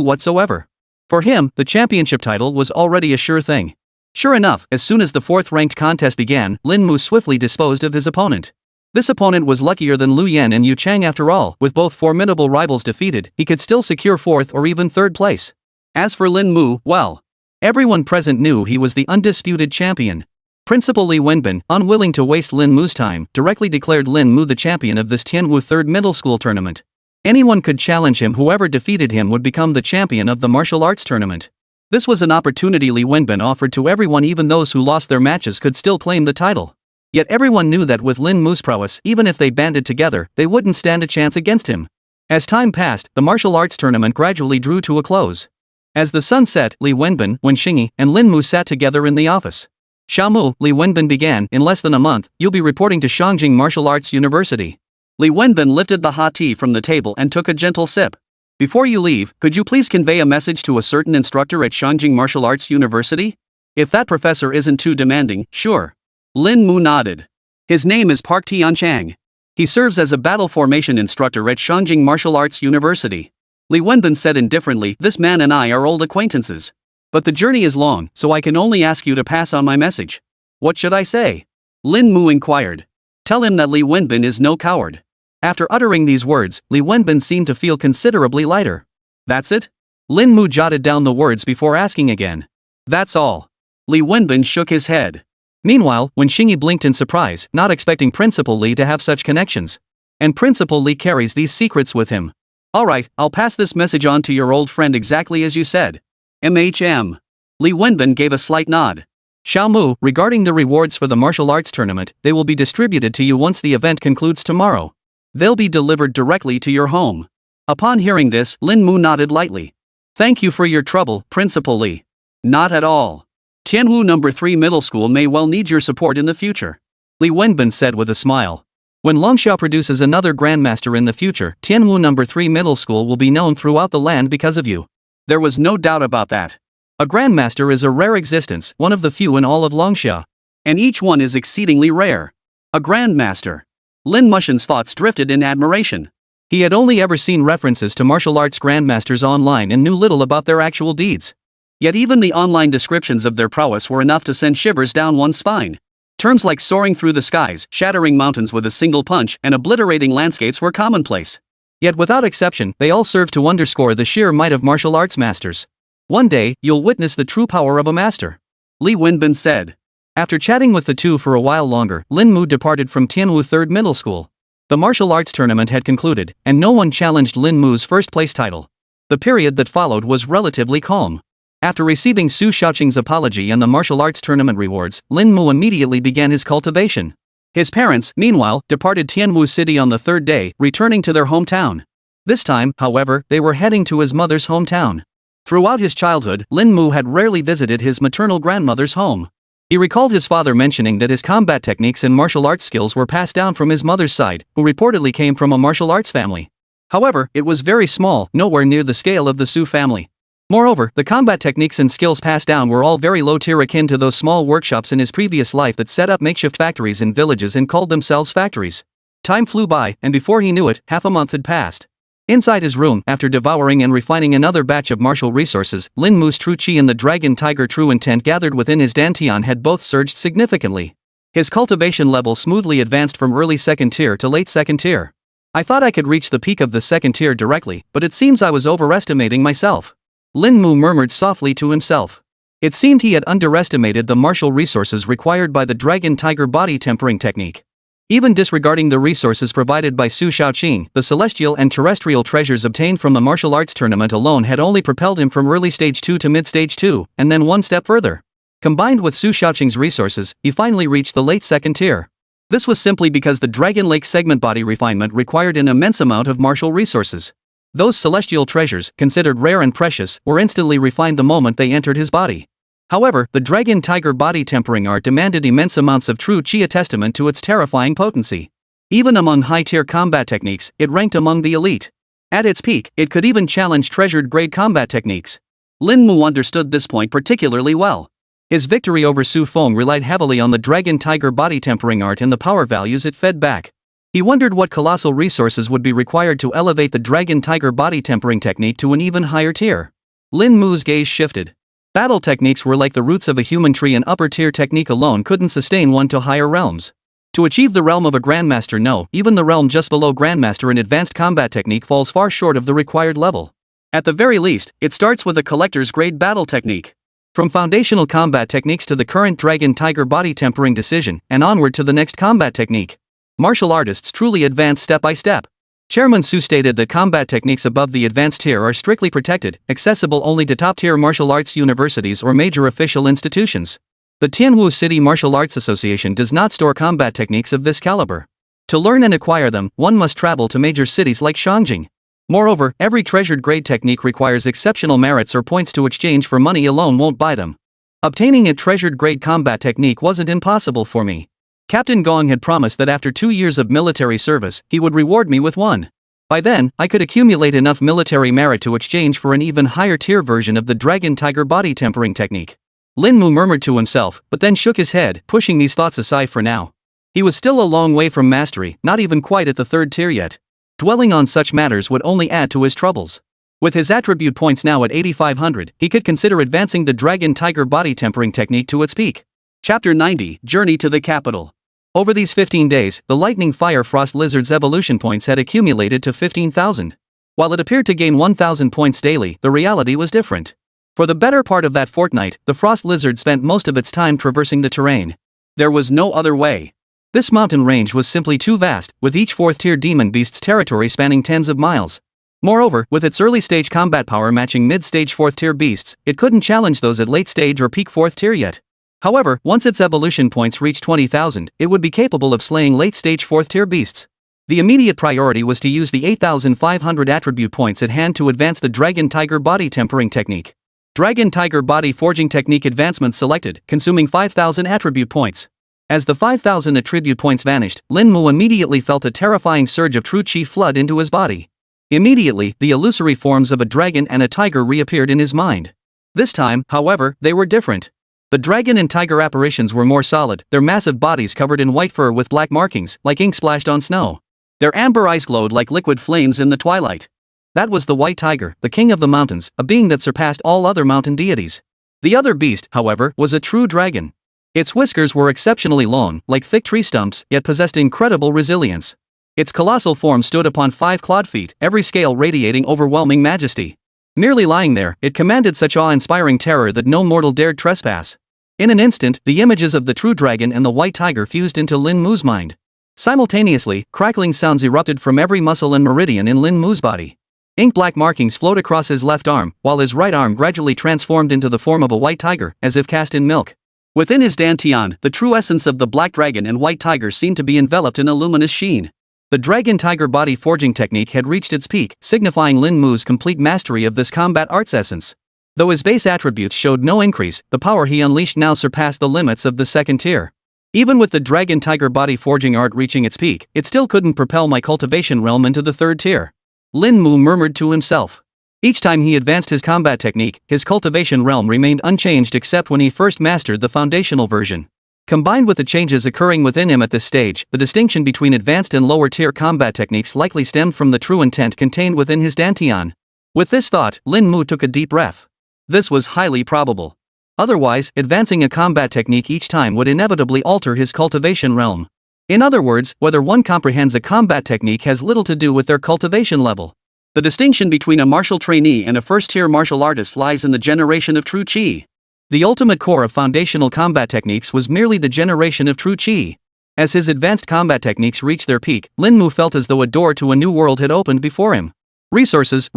whatsoever. For him, the championship title was already a sure thing. Sure enough, as soon as the 4th ranked contest began, Lin Mu swiftly disposed of his opponent. This opponent was luckier than Lu Yan and Yu Chang after all. With both formidable rivals defeated, he could still secure 4th or even 3rd place. As for Lin Mu, well, everyone present knew he was the undisputed champion. Principal Li Wenbin, unwilling to waste Lin Mu's time, directly declared Lin Mu the champion of this Tianwu 3rd middle school tournament. Anyone could challenge him. Whoever defeated him would become the champion of the martial arts tournament. This was an opportunity Li Wenbin offered to everyone. Even those who lost their matches could still claim the title. Yet everyone knew that with Lin Mu's prowess, even if they banded together, they wouldn't stand a chance against him. As time passed, the martial arts tournament gradually drew to a close. As the sun set, Li Wenbin, Wen Xingyi, and Lin Mu sat together in the office. Xiaomu, Li Wenbin began, in less than a month, you'll be reporting to Shangjing Martial Arts University. Li Wenbin lifted the hot tea from the table and took a gentle sip. Before you leave, could you please convey a message to a certain instructor at Shangjing Martial Arts University? If that professor isn't too demanding, sure. Lin Mu nodded. His name is Park Tianchang. He serves as a battle formation instructor at Shangjing Martial Arts University. Li Wenbin said indifferently, this man and I are old acquaintances. But the journey is long, so I can only ask you to pass on my message. What should I say? Lin Mu inquired. Tell him that Li Wenbin is no coward. After uttering these words, Li Wenbin seemed to feel considerably lighter. That's it? Lin Mu jotted down the words before asking again. That's all. Li Wenbin shook his head. Meanwhile, Wen Xingyi blinked in surprise, not expecting Principal Li to have such connections. And Principal Li carries these secrets with him. Alright, I'll pass this message on to your old friend exactly as you said. MHM. Li Wenbin gave a slight nod. Xiaomu, regarding the rewards for the martial arts tournament, they will be distributed to you once the event concludes tomorrow. They'll be delivered directly to your home. Upon hearing this, Lin Mu nodded lightly. Thank you for your trouble, Principal Li. Not at all. Tianwu No. 3 Middle School may well need your support in the future. Li Wenbin said with a smile. When Longxiao produces another Grandmaster in the future, Tianwu No. 3 Middle School will be known throughout the land because of you. There was no doubt about that. A Grandmaster is a rare existence, one of the few in all of Longxiao. And each one is exceedingly rare. A Grandmaster. Lin Mushin's thoughts drifted in admiration. He had only ever seen references to martial arts grandmasters online and knew little about their actual deeds. Yet even the online descriptions of their prowess were enough to send shivers down one's spine. Terms like soaring through the skies, shattering mountains with a single punch, and obliterating landscapes were commonplace. Yet without exception, they all serve to underscore the sheer might of martial arts masters. One day, you'll witness the true power of a master. Li Wenbin said. After chatting with the two for a while longer, Lin Mu departed from Tianwu 3rd Middle School. The martial arts tournament had concluded, and no one challenged Lin Mu's first place title. The period that followed was relatively calm. After receiving Su Shaoqing's apology and the martial arts tournament rewards, Lin Mu immediately began his cultivation. His parents, meanwhile, departed Tianwu City on the 3rd day, returning to their hometown. This time, however, they were heading to his mother's hometown. Throughout his childhood, Lin Mu had rarely visited his maternal grandmother's home. He recalled his father mentioning that his combat techniques and martial arts skills were passed down from his mother's side, who reportedly came from a martial arts family. However, it was very small, nowhere near the scale of the Su family. Moreover, the combat techniques and skills passed down were all very low tier, akin to those small workshops in his previous life that set up makeshift factories in villages and called themselves factories. Time flew by, and before he knew it, half a month had passed. Inside his room, after devouring and refining another batch of martial resources, Lin Mu's true chi and the dragon tiger true intent gathered within his dantian had both surged significantly. His cultivation level smoothly advanced from early 2nd tier to late 2nd tier. I thought I could reach the peak of the 2nd tier directly, but it seems I was overestimating myself. Lin Mu murmured softly to himself. It seemed he had underestimated the martial resources required by the dragon tiger body tempering technique. Even disregarding the resources provided by Su Shaoqing, the celestial and terrestrial treasures obtained from the martial arts tournament alone had only propelled him from early stage 2 to mid stage 2, and then one step further. Combined with Su Shaoqing's resources, he finally reached the late second tier. This was simply because the Dragon Lake segment body refinement required an immense amount of martial resources. Those celestial treasures, considered rare and precious, were instantly refined the moment they entered his body. However, the Dragon Tiger body tempering art demanded immense amounts of true chi, a testament to its terrifying potency. Even among high-tier combat techniques, it ranked among the elite. At its peak, it could even challenge treasured-grade combat techniques. Lin Mu understood this point particularly well. His victory over Su Feng relied heavily on the Dragon Tiger body tempering art and the power values it fed back. He wondered what colossal resources would be required to elevate the Dragon Tiger body tempering technique to an even higher tier. Lin Mu's gaze shifted. Battle techniques were like the roots of a human tree, and upper-tier technique alone couldn't sustain one to higher realms. To achieve the realm of a Grandmaster, no, even the realm just below Grandmaster in advanced combat technique falls far short of the required level. At the very least, it starts with a collector's grade battle technique. From foundational combat techniques to the current Dragon Tiger body tempering decision, and onward to the next combat technique. Martial artists truly advance step by step. Chairman Su stated that combat techniques above the advanced tier are strictly protected, accessible only to top-tier martial arts universities or major official institutions. The Tianwu City Martial Arts Association does not store combat techniques of this caliber. To learn and acquire them, one must travel to major cities like Shangjing. Moreover, every treasured grade technique requires exceptional merits or points to exchange, for money alone won't buy them. Obtaining a treasured grade combat technique wasn't impossible for me. Captain Gong had promised that after 2 years of military service, he would reward me with one. By then, I could accumulate enough military merit to exchange for an even higher tier version of the Dragon Tiger body tempering technique. Lin Mu murmured to himself, but then shook his head, pushing these thoughts aside for now. He was still a long way from mastery, not even quite at the third tier yet. Dwelling on such matters would only add to his troubles. With his attribute points now at 8,500, he could consider advancing the Dragon Tiger body tempering technique to its peak. Chapter 90, Journey to the Capital. Over these 15 days, the Lightning Fire Frost Lizard's evolution points had accumulated to 15,000. While it appeared to gain 1,000 points daily, the reality was different. For the better part of that fortnight, the Frost Lizard spent most of its time traversing the terrain. There was no other way. This mountain range was simply too vast, with each 4th-tier demon beast's territory spanning tens of miles. Moreover, with its early-stage combat power matching mid-stage 4th-tier beasts, it couldn't challenge those at late-stage or peak 4th tier yet. However, once its evolution points reached 20,000, it would be capable of slaying late-stage 4th-tier beasts. The immediate priority was to use the 8,500 attribute points at hand to advance the Dragon Tiger body tempering technique. Dragon Tiger body forging technique advancement selected, consuming 5,000 attribute points. As the 5,000 attribute points vanished, Lin Mu immediately felt a terrifying surge of true chi flood into his body. Immediately, the illusory forms of a dragon and a tiger reappeared in his mind. This time, however, they were different. The dragon and tiger apparitions were more solid, their massive bodies covered in white fur with black markings, like ink splashed on snow. Their amber eyes glowed like liquid flames in the twilight. That was the white tiger, the king of the mountains, a being that surpassed all other mountain deities. The other beast, however, was a true dragon. Its whiskers were exceptionally long, like thick tree stumps, yet possessed incredible resilience. Its colossal form stood upon 5 clawed feet, every scale radiating overwhelming majesty. Merely lying there, it commanded such awe-inspiring terror that no mortal dared trespass. In an instant, the images of the true dragon and the white tiger fused into Lin Mu's mind. Simultaneously, crackling sounds erupted from every muscle and meridian in Lin Mu's body. Ink-black markings flowed across his left arm, while his right arm gradually transformed into the form of a white tiger, as if cast in milk. Within his dantian, the true essence of the black dragon and white tiger seemed to be enveloped in a luminous sheen. The Dragon Tiger body forging technique had reached its peak, signifying Lin Mu's complete mastery of this combat art's essence. Though his base attributes showed no increase, the power he unleashed now surpassed the limits of the second tier. Even with the Dragon Tiger body forging art reaching its peak, it still couldn't propel my cultivation realm into the third tier. Lin Mu murmured to himself. Each time he advanced his combat technique, his cultivation realm remained unchanged except when he first mastered the foundational version. Combined with the changes occurring within him at this stage, the distinction between advanced and lower-tier combat techniques likely stemmed from the true intent contained within his dantian. With this thought, Lin Mu took a deep breath. This was highly probable. Otherwise, advancing a combat technique each time would inevitably alter his cultivation realm. In other words, whether one comprehends a combat technique has little to do with their cultivation level. The distinction between a martial trainee and a first-tier martial artist lies in the generation of true chi. The ultimate core of foundational combat techniques was merely the generation of true chi. As his advanced combat techniques reached their peak, Lin Mu felt as though a door to a new world had opened before him. Resources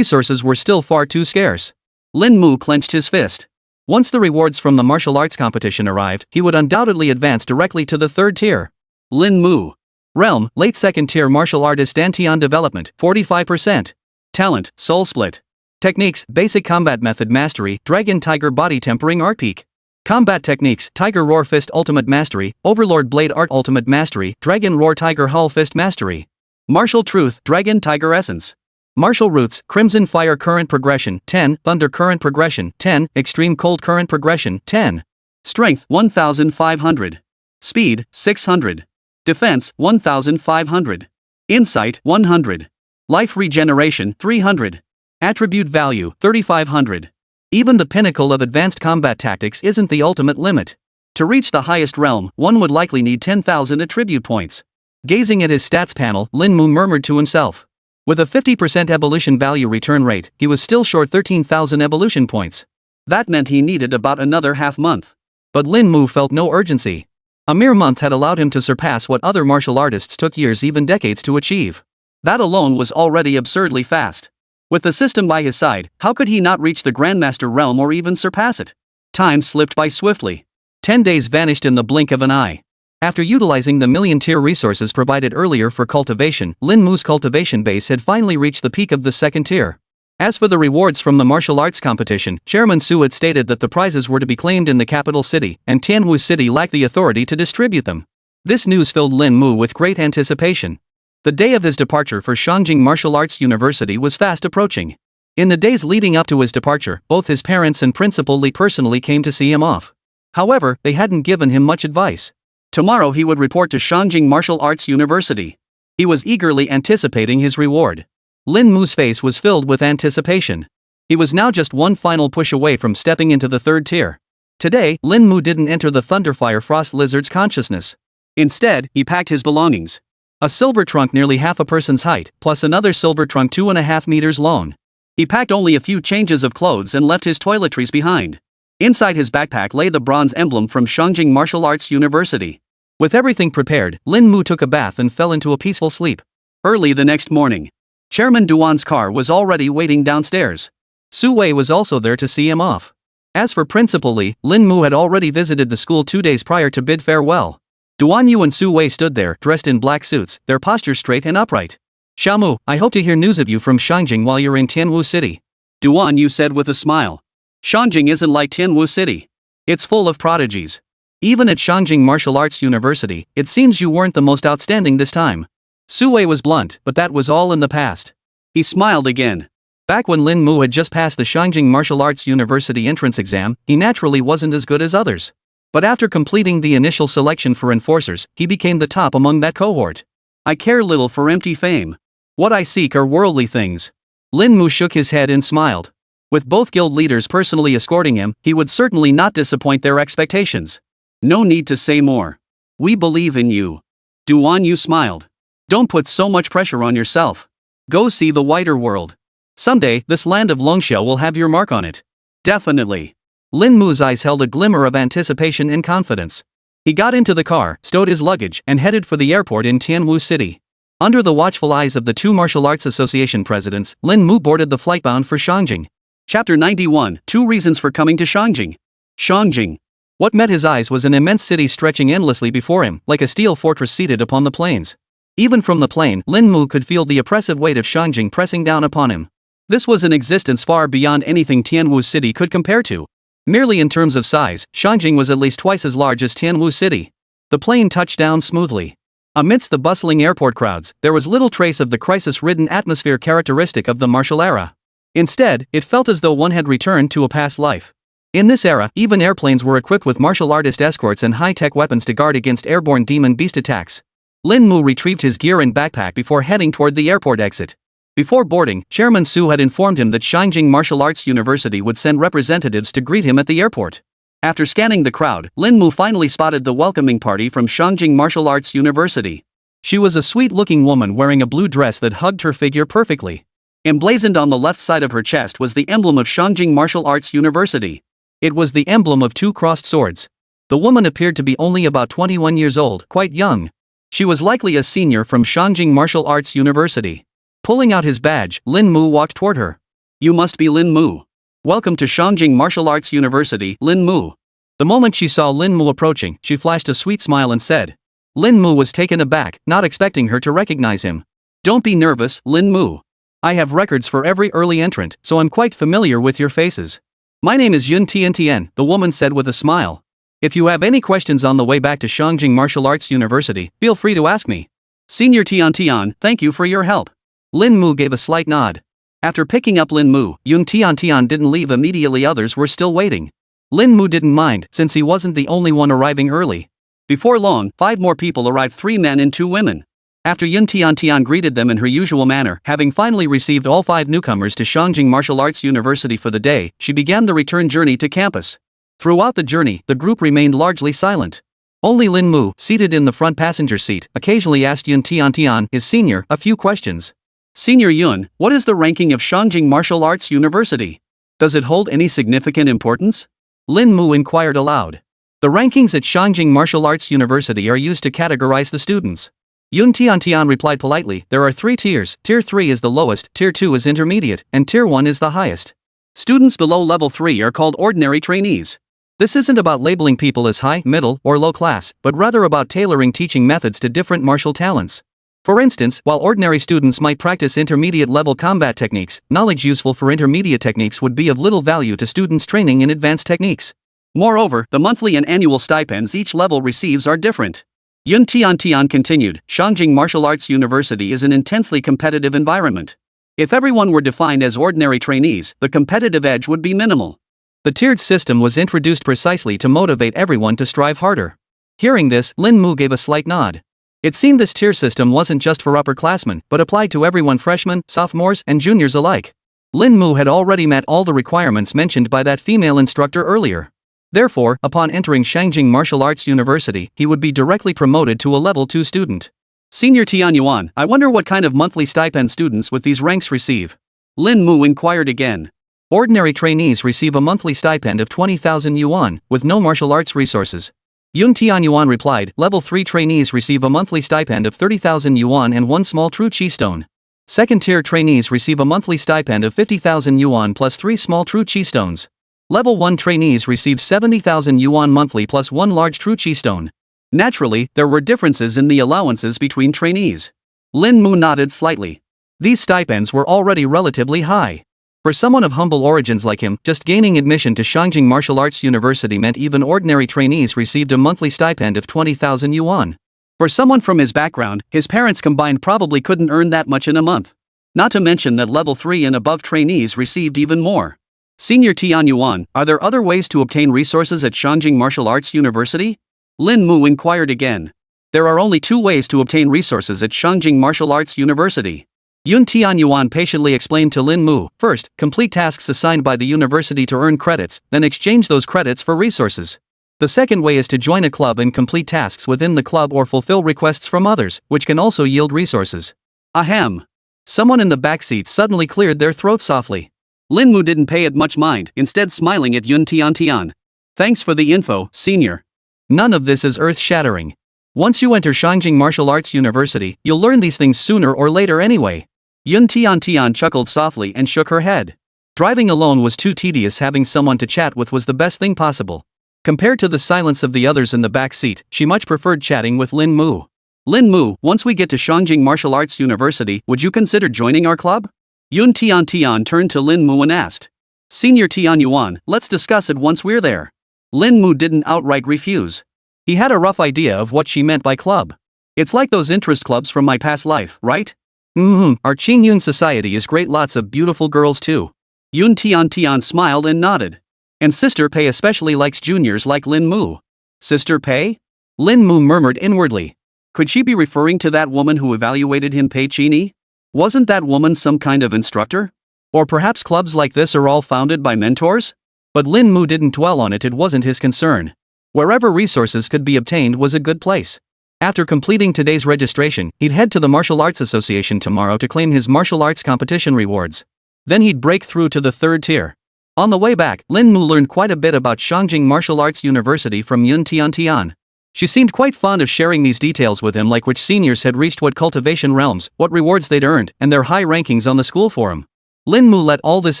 were still far too scarce. Lin Mu clenched his fist. Once the rewards from the martial arts competition arrived, he would undoubtedly advance directly to the third tier. Lin Mu. Realm, late second tier martial artist Dantian development, 45%. Talent, soul split. Techniques, basic combat method mastery, dragon tiger body tempering art peak. Combat techniques, tiger roar fist ultimate mastery, overlord blade art ultimate mastery, dragon roar tiger hull fist mastery. Martial truth, dragon tiger essence. Martial roots, crimson fire current progression, 10, thunder current progression, 10, extreme cold current progression, 10. Strength, 1500. Speed, 600. Defense, 1500. Insight, 100. Life regeneration, 300. Attribute value, 3500. Even the pinnacle of advanced combat tactics isn't the ultimate limit. To reach the highest realm, one would likely need 10,000 attribute points. Gazing at his stats panel, Lin Mu murmured to himself. With a 50% evolution value return rate, he was still short 13,000 evolution points. That meant he needed about another half month. But Lin Mu felt no urgency. A mere month had allowed him to surpass what other martial artists took years, even decades, to achieve. That alone was already absurdly fast. With the system by his side, how could he not reach the Grandmaster realm or even surpass it? Time slipped by swiftly. 10 days vanished in the blink of an eye. After utilizing the million-tier resources provided earlier for cultivation, Lin Mu's cultivation base had finally reached the peak of the second tier. As for the rewards from the martial arts competition, Chairman Su had stated that the prizes were to be claimed in the capital city, and Tianwu City lacked the authority to distribute them. This news filled Lin Mu with great anticipation. The day of his departure for Shangjing Martial Arts University was fast approaching. In the days leading up to his departure, both his parents and Principal Li personally came to see him off. However, they hadn't given him much advice. Tomorrow he would report to Shangjing Martial Arts University. He was eagerly anticipating his reward. Lin Mu's face was filled with anticipation. He was now just one final push away from stepping into the third tier. Today, Lin Mu didn't enter the Thunderfire Frost Lizard's consciousness. Instead, he packed his belongings. A silver trunk nearly half a person's height, plus another silver trunk 2.5 meters long. He packed only a few changes of clothes and left his toiletries behind. Inside his backpack lay the bronze emblem from Shangjing Martial Arts University. With everything prepared, Lin Mu took a bath and fell into a peaceful sleep. Early the next morning, Chairman Duan's car was already waiting downstairs. Su Wei was also there to see him off. As for Principal Li, Lin Mu had already visited the school 2 days prior to bid farewell. Duan Yu and Su Wei stood there, dressed in black suits, their posture straight and upright. Xiaomu, I hope to hear news of you from Shangjing while you're in Tianwu City. Duan Yu said with a smile. Shangjing isn't like Tianwu City. It's full of prodigies. Even at Shangjing Martial Arts University, it seems you weren't the most outstanding this time. Su Wei was blunt, but that was all in the past. He smiled again. Back when Lin Mu had just passed the Shangjing Martial Arts University entrance exam, he naturally wasn't as good as others. But after completing the initial selection for enforcers, he became the top among that cohort. I care little for empty fame. What I seek are worldly things. Lin Mu shook his head and smiled. With both guild leaders personally escorting him, he would certainly not disappoint their expectations. No need to say more. We believe in you. Duan Yu smiled. Don't put so much pressure on yourself. Go see the wider world. Someday, this land of Longxiao will have your mark on it. Definitely. Lin Mu's eyes held a glimmer of anticipation and confidence. He got into the car, stowed his luggage, and headed for the airport in Tianwu City. Under the watchful eyes of the two Martial Arts Association presidents, Lin Mu boarded the flight bound for Shangjing. Chapter 91, 2 Reasons for Coming to Shangjing. Shangjing. What met his eyes was an immense city stretching endlessly before him, like a steel fortress seated upon the plains. Even from the plane, Lin Mu could feel the oppressive weight of Shangjing pressing down upon him. This was an existence far beyond anything Tianwu City could compare to. Merely in terms of size, Shangjing was at least twice as large as Tianwu City. The plane touched down smoothly. Amidst the bustling airport crowds, there was little trace of the crisis-ridden atmosphere characteristic of the martial era. Instead, it felt as though one had returned to a past life. In this era, even airplanes were equipped with martial artist escorts and high-tech weapons to guard against airborne demon beast attacks. Lin Mu retrieved his gear and backpack before heading toward the airport exit. Before boarding, Chairman Su had informed him that Shangjing Martial Arts University would send representatives to greet him at the airport. After scanning the crowd, Lin Mu finally spotted the welcoming party from Shangjing Martial Arts University. She was a sweet-looking woman wearing a blue dress that hugged her figure perfectly. Emblazoned on the left side of her chest was the emblem of Shangjing Martial Arts University. It was the emblem of 2 crossed swords. The woman appeared to be only about 21 years old, quite young. She was likely a senior from Shangjing Martial Arts University. Pulling out his badge, Lin Mu walked toward her. "You must be Lin Mu. Welcome to Shangjing Martial Arts University, Lin Mu." The moment she saw Lin Mu approaching, she flashed a sweet smile and said. Lin Mu was taken aback, not expecting her to recognize him. "Don't be nervous, Lin Mu. I have records for every early entrant, so I'm quite familiar with your faces." "My name is Yun Tian," the woman said with a smile. "If you have any questions on the way back to Shangjing Martial Arts University, feel free to ask me." "Senior Tian, thank you for your help." Lin Mu gave a slight nod. After picking up Lin Mu, Yun Tian didn't leave immediately. Others were still waiting. Lin Mu didn't mind, since he wasn't the only one arriving early. Before long, 5 more people arrived, 3 men and 2 women. After Yun Tian greeted them in her usual manner, having finally received all 5 newcomers to Shangjing Martial Arts University for the day, she began the return journey to campus. Throughout the journey, the group remained largely silent. Only Lin Mu, seated in the front passenger seat, occasionally asked Yun Tian, his senior, a few questions. "Senior Yun, what is the ranking of Shangjing Martial Arts University? Does it hold any significant importance?" Lin Mu inquired aloud. "The rankings at Shangjing Martial Arts University are used to categorize the students." Yun Tian replied politely. "There are 3 tiers, Tier 3 is the lowest, Tier 2 is intermediate, and Tier 1 is the highest. Students below Level 3 are called ordinary trainees. This isn't about labeling people as high, middle, or low class, but rather about tailoring teaching methods to different martial talents. For instance, while ordinary students might practice intermediate-level combat techniques, knowledge useful for intermediate techniques would be of little value to students training in advanced techniques. Moreover, the monthly and annual stipends each level receives are different." Yun Tian continued, "Shangjing Martial Arts University is an intensely competitive environment. If everyone were defined as ordinary trainees, the competitive edge would be minimal. The tiered system was introduced precisely to motivate everyone to strive harder." Hearing this, Lin Mu gave a slight nod. It seemed this tier system wasn't just for upperclassmen, but applied to everyone, freshmen, sophomores, and juniors alike. Lin Mu had already met all the requirements mentioned by that female instructor earlier. Therefore, upon entering Shangjing Martial Arts University, he would be directly promoted to a Level 2 student. "Senior Tianyuan, I wonder what kind of monthly stipend students with these ranks receive?" Lin Mu inquired again. "Ordinary trainees receive a monthly stipend of 20,000 yuan, with no martial arts resources." Yun Tianyuan replied. "Level 3 trainees receive a monthly stipend of 30,000 yuan and 1 small true chi stone. Second-tier trainees receive a monthly stipend of 50,000 yuan plus 3 small true chi stones. Level 1 trainees receive 70,000 yuan monthly plus 1 large true chi stone." Naturally, there were differences in the allowances between trainees. Lin Mu nodded slightly. These stipends were already relatively high. For someone of humble origins like him, just gaining admission to Shangjing Martial Arts University meant even ordinary trainees received a monthly stipend of 20,000 yuan. For someone from his background, his parents combined probably couldn't earn that much in a month. Not to mention that Level 3 and above trainees received even more. "Senior Tianyuan, are there other ways to obtain resources at Shangjing Martial Arts University?" Lin Mu inquired again. "There are only 2 ways to obtain resources at Shangjing Martial Arts University." Yun Tianyuan patiently explained to Lin Mu. "First, complete tasks assigned by the university to earn credits, then exchange those credits for resources. The second way is to join a club and complete tasks within the club or fulfill requests from others, which can also yield resources." Ahem. Someone in the back seat suddenly cleared their throat softly. Lin Mu didn't pay it much mind, instead smiling at Yun Tian. "Thanks for the info, senior. None of this is earth-shattering. Once you enter Shangjing Martial Arts University, you'll learn these things sooner or later anyway." Yun Tian chuckled softly and shook her head. Driving alone was too tedious. Having someone to chat with was the best thing possible. Compared to the silence of the others in the back seat, she much preferred chatting with Lin Mu. "Lin Mu, once we get to Shangjing Martial Arts University, would you consider joining our club?" Yun Tian turned to Lin Mu and asked. "Senior Tianyuan, let's discuss it once we're there." Lin Mu didn't outright refuse. He had a rough idea of what she meant by club. "It's like those interest clubs from my past life, right?" Our Qingyun society is great, lots of beautiful girls too." Yun Tian smiled and nodded. "And Sister Pei especially likes juniors like Lin Mu." "Sister Pei?" Lin Mu murmured inwardly. Could she be referring to that woman who evaluated him, Pei Chini? Wasn't that woman some kind of instructor? Or perhaps clubs like this are all founded by mentors? But Lin Mu didn't dwell on it. It wasn't his concern. Wherever resources could be obtained was a good place. After completing today's registration, he'd head to the Martial Arts Association tomorrow to claim his martial arts competition rewards. Then he'd break through to the 3rd tier. On the way back, Lin Mu learned quite a bit about Shangjing Martial Arts University from Yun Tian. She seemed quite fond of sharing these details with him, like which seniors had reached what cultivation realms, what rewards they'd earned, and their high rankings on the school forum. Lin Mu let all this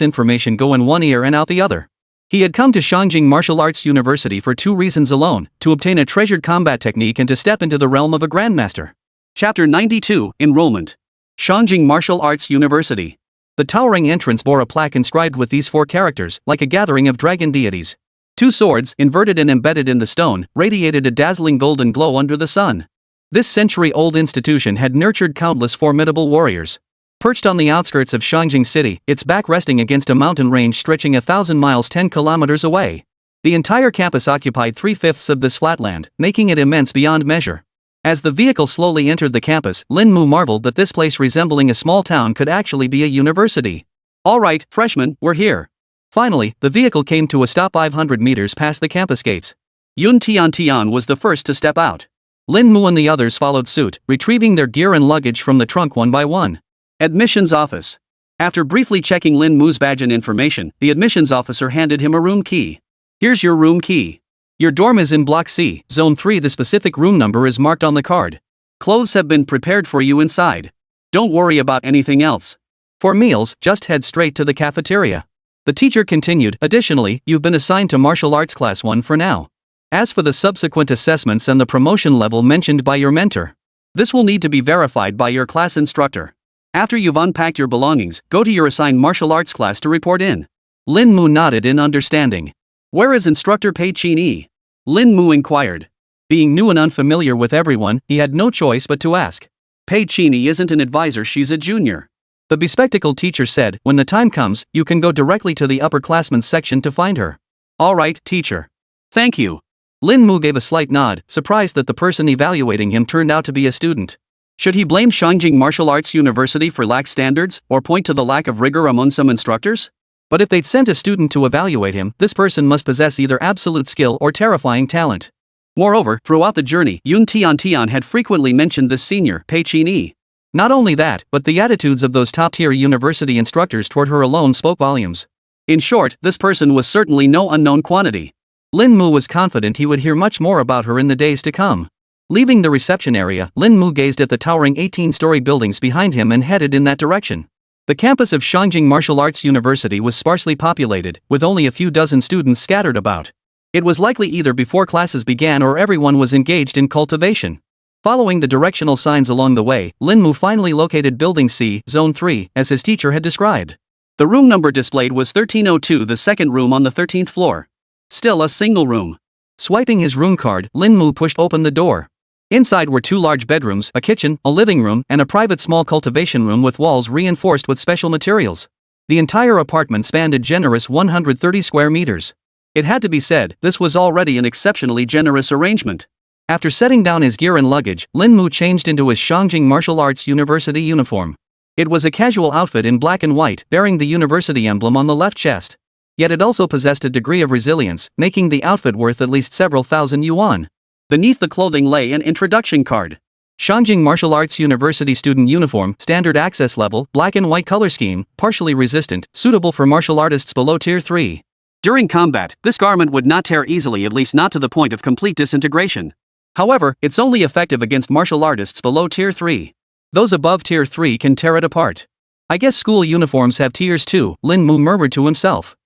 information go in one ear and out the other. He had come to Shangjing Martial Arts University for two reasons alone: to obtain a treasured combat technique and to step into the realm of a grandmaster. Chapter 92, Enrollment. Shangjing Martial Arts University. The towering entrance bore a plaque inscribed with these four characters, like a gathering of dragon deities. Two swords, inverted and embedded in the stone, radiated a dazzling golden glow under the sun. This century-old institution had nurtured countless formidable warriors. Perched on the outskirts of Shangjing City, its back resting against a mountain range stretching 1,000 miles 10 kilometers away. The entire campus occupied 3/5 of this flatland, making it immense beyond measure. As the vehicle slowly entered the campus, Lin Mu marveled that this place resembling a small town could actually be a university. "All right, freshmen, we're here." Finally, the vehicle came to a stop 500 meters past the campus gates. Yun Tian was the first to step out. Lin Mu and the others followed suit, retrieving their gear and luggage from the trunk one by one. Admissions office. After briefly checking Lin Mu's badge and information, the admissions officer handed him a room key. "Here's your room key. Your dorm is in Block C, Zone 3. The specific room number is marked on the card. Clothes have been prepared for you inside. Don't worry about anything else. For meals, just head straight to the cafeteria." The teacher continued, "Additionally, you've been assigned to Martial Arts Class 1 for now. As for the subsequent assessments and the promotion level mentioned by your mentor, this will need to be verified by your class instructor. After you've unpacked your belongings, go to your assigned martial arts class to report in." Lin Mu nodded in understanding. "Where is instructor Pei Chin-yi?" Lin Mu inquired. Being new and unfamiliar with everyone, he had no choice but to ask. "Pei Chin-yi isn't an advisor, she's a junior," the bespectacled teacher said. "When the time comes, you can go directly to the upperclassmen section to find her." "All right, teacher. Thank you." Lin Mu gave a slight nod, surprised that the person evaluating him turned out to be a student. Should he blame Shangjing Martial Arts University for lax standards, or point to the lack of rigor among some instructors? But if they'd sent a student to evaluate him, this person must possess either absolute skill or terrifying talent. Moreover, throughout the journey, Yun Tian had frequently mentioned this senior, Pei Chin-yi. Not only that, but the attitudes of those top-tier university instructors toward her alone spoke volumes. In short, this person was certainly no unknown quantity. Lin Mu was confident he would hear much more about her in the days to come. Leaving the reception area, Lin Mu gazed at the towering 18-story buildings behind him and headed in that direction. The campus of Shangjing Martial Arts University was sparsely populated, with only a few dozen students scattered about. It was likely either before classes began or everyone was engaged in cultivation. Following the directional signs along the way, Lin Mu finally located Building C, Zone 3, as his teacher had described. The room number displayed was 1302, the second room on the 13th floor. Still a single room. Swiping his room card, Lin Mu pushed open the door. Inside were two large bedrooms, a kitchen, a living room, and a private small cultivation room with walls reinforced with special materials. The entire apartment spanned a generous 130 square meters. It had to be said, this was already an exceptionally generous arrangement. After setting down his gear and luggage, Lin Mu changed into his Shangjing Martial Arts University uniform. It was a casual outfit in black and white, bearing the university emblem on the left chest. Yet it also possessed a degree of resilience, making the outfit worth at least several thousand yuan. Beneath the clothing lay an introduction card. Shangjing Martial Arts University student uniform, standard access level, black and white color scheme, partially resistant, suitable for martial artists below Tier 3. During combat, this garment would not tear easily, at least not to the point of complete disintegration. However, it's only effective against martial artists below Tier 3. Those above Tier 3 can tear it apart. "I guess school uniforms have tiers too," Lin Mu murmured to himself.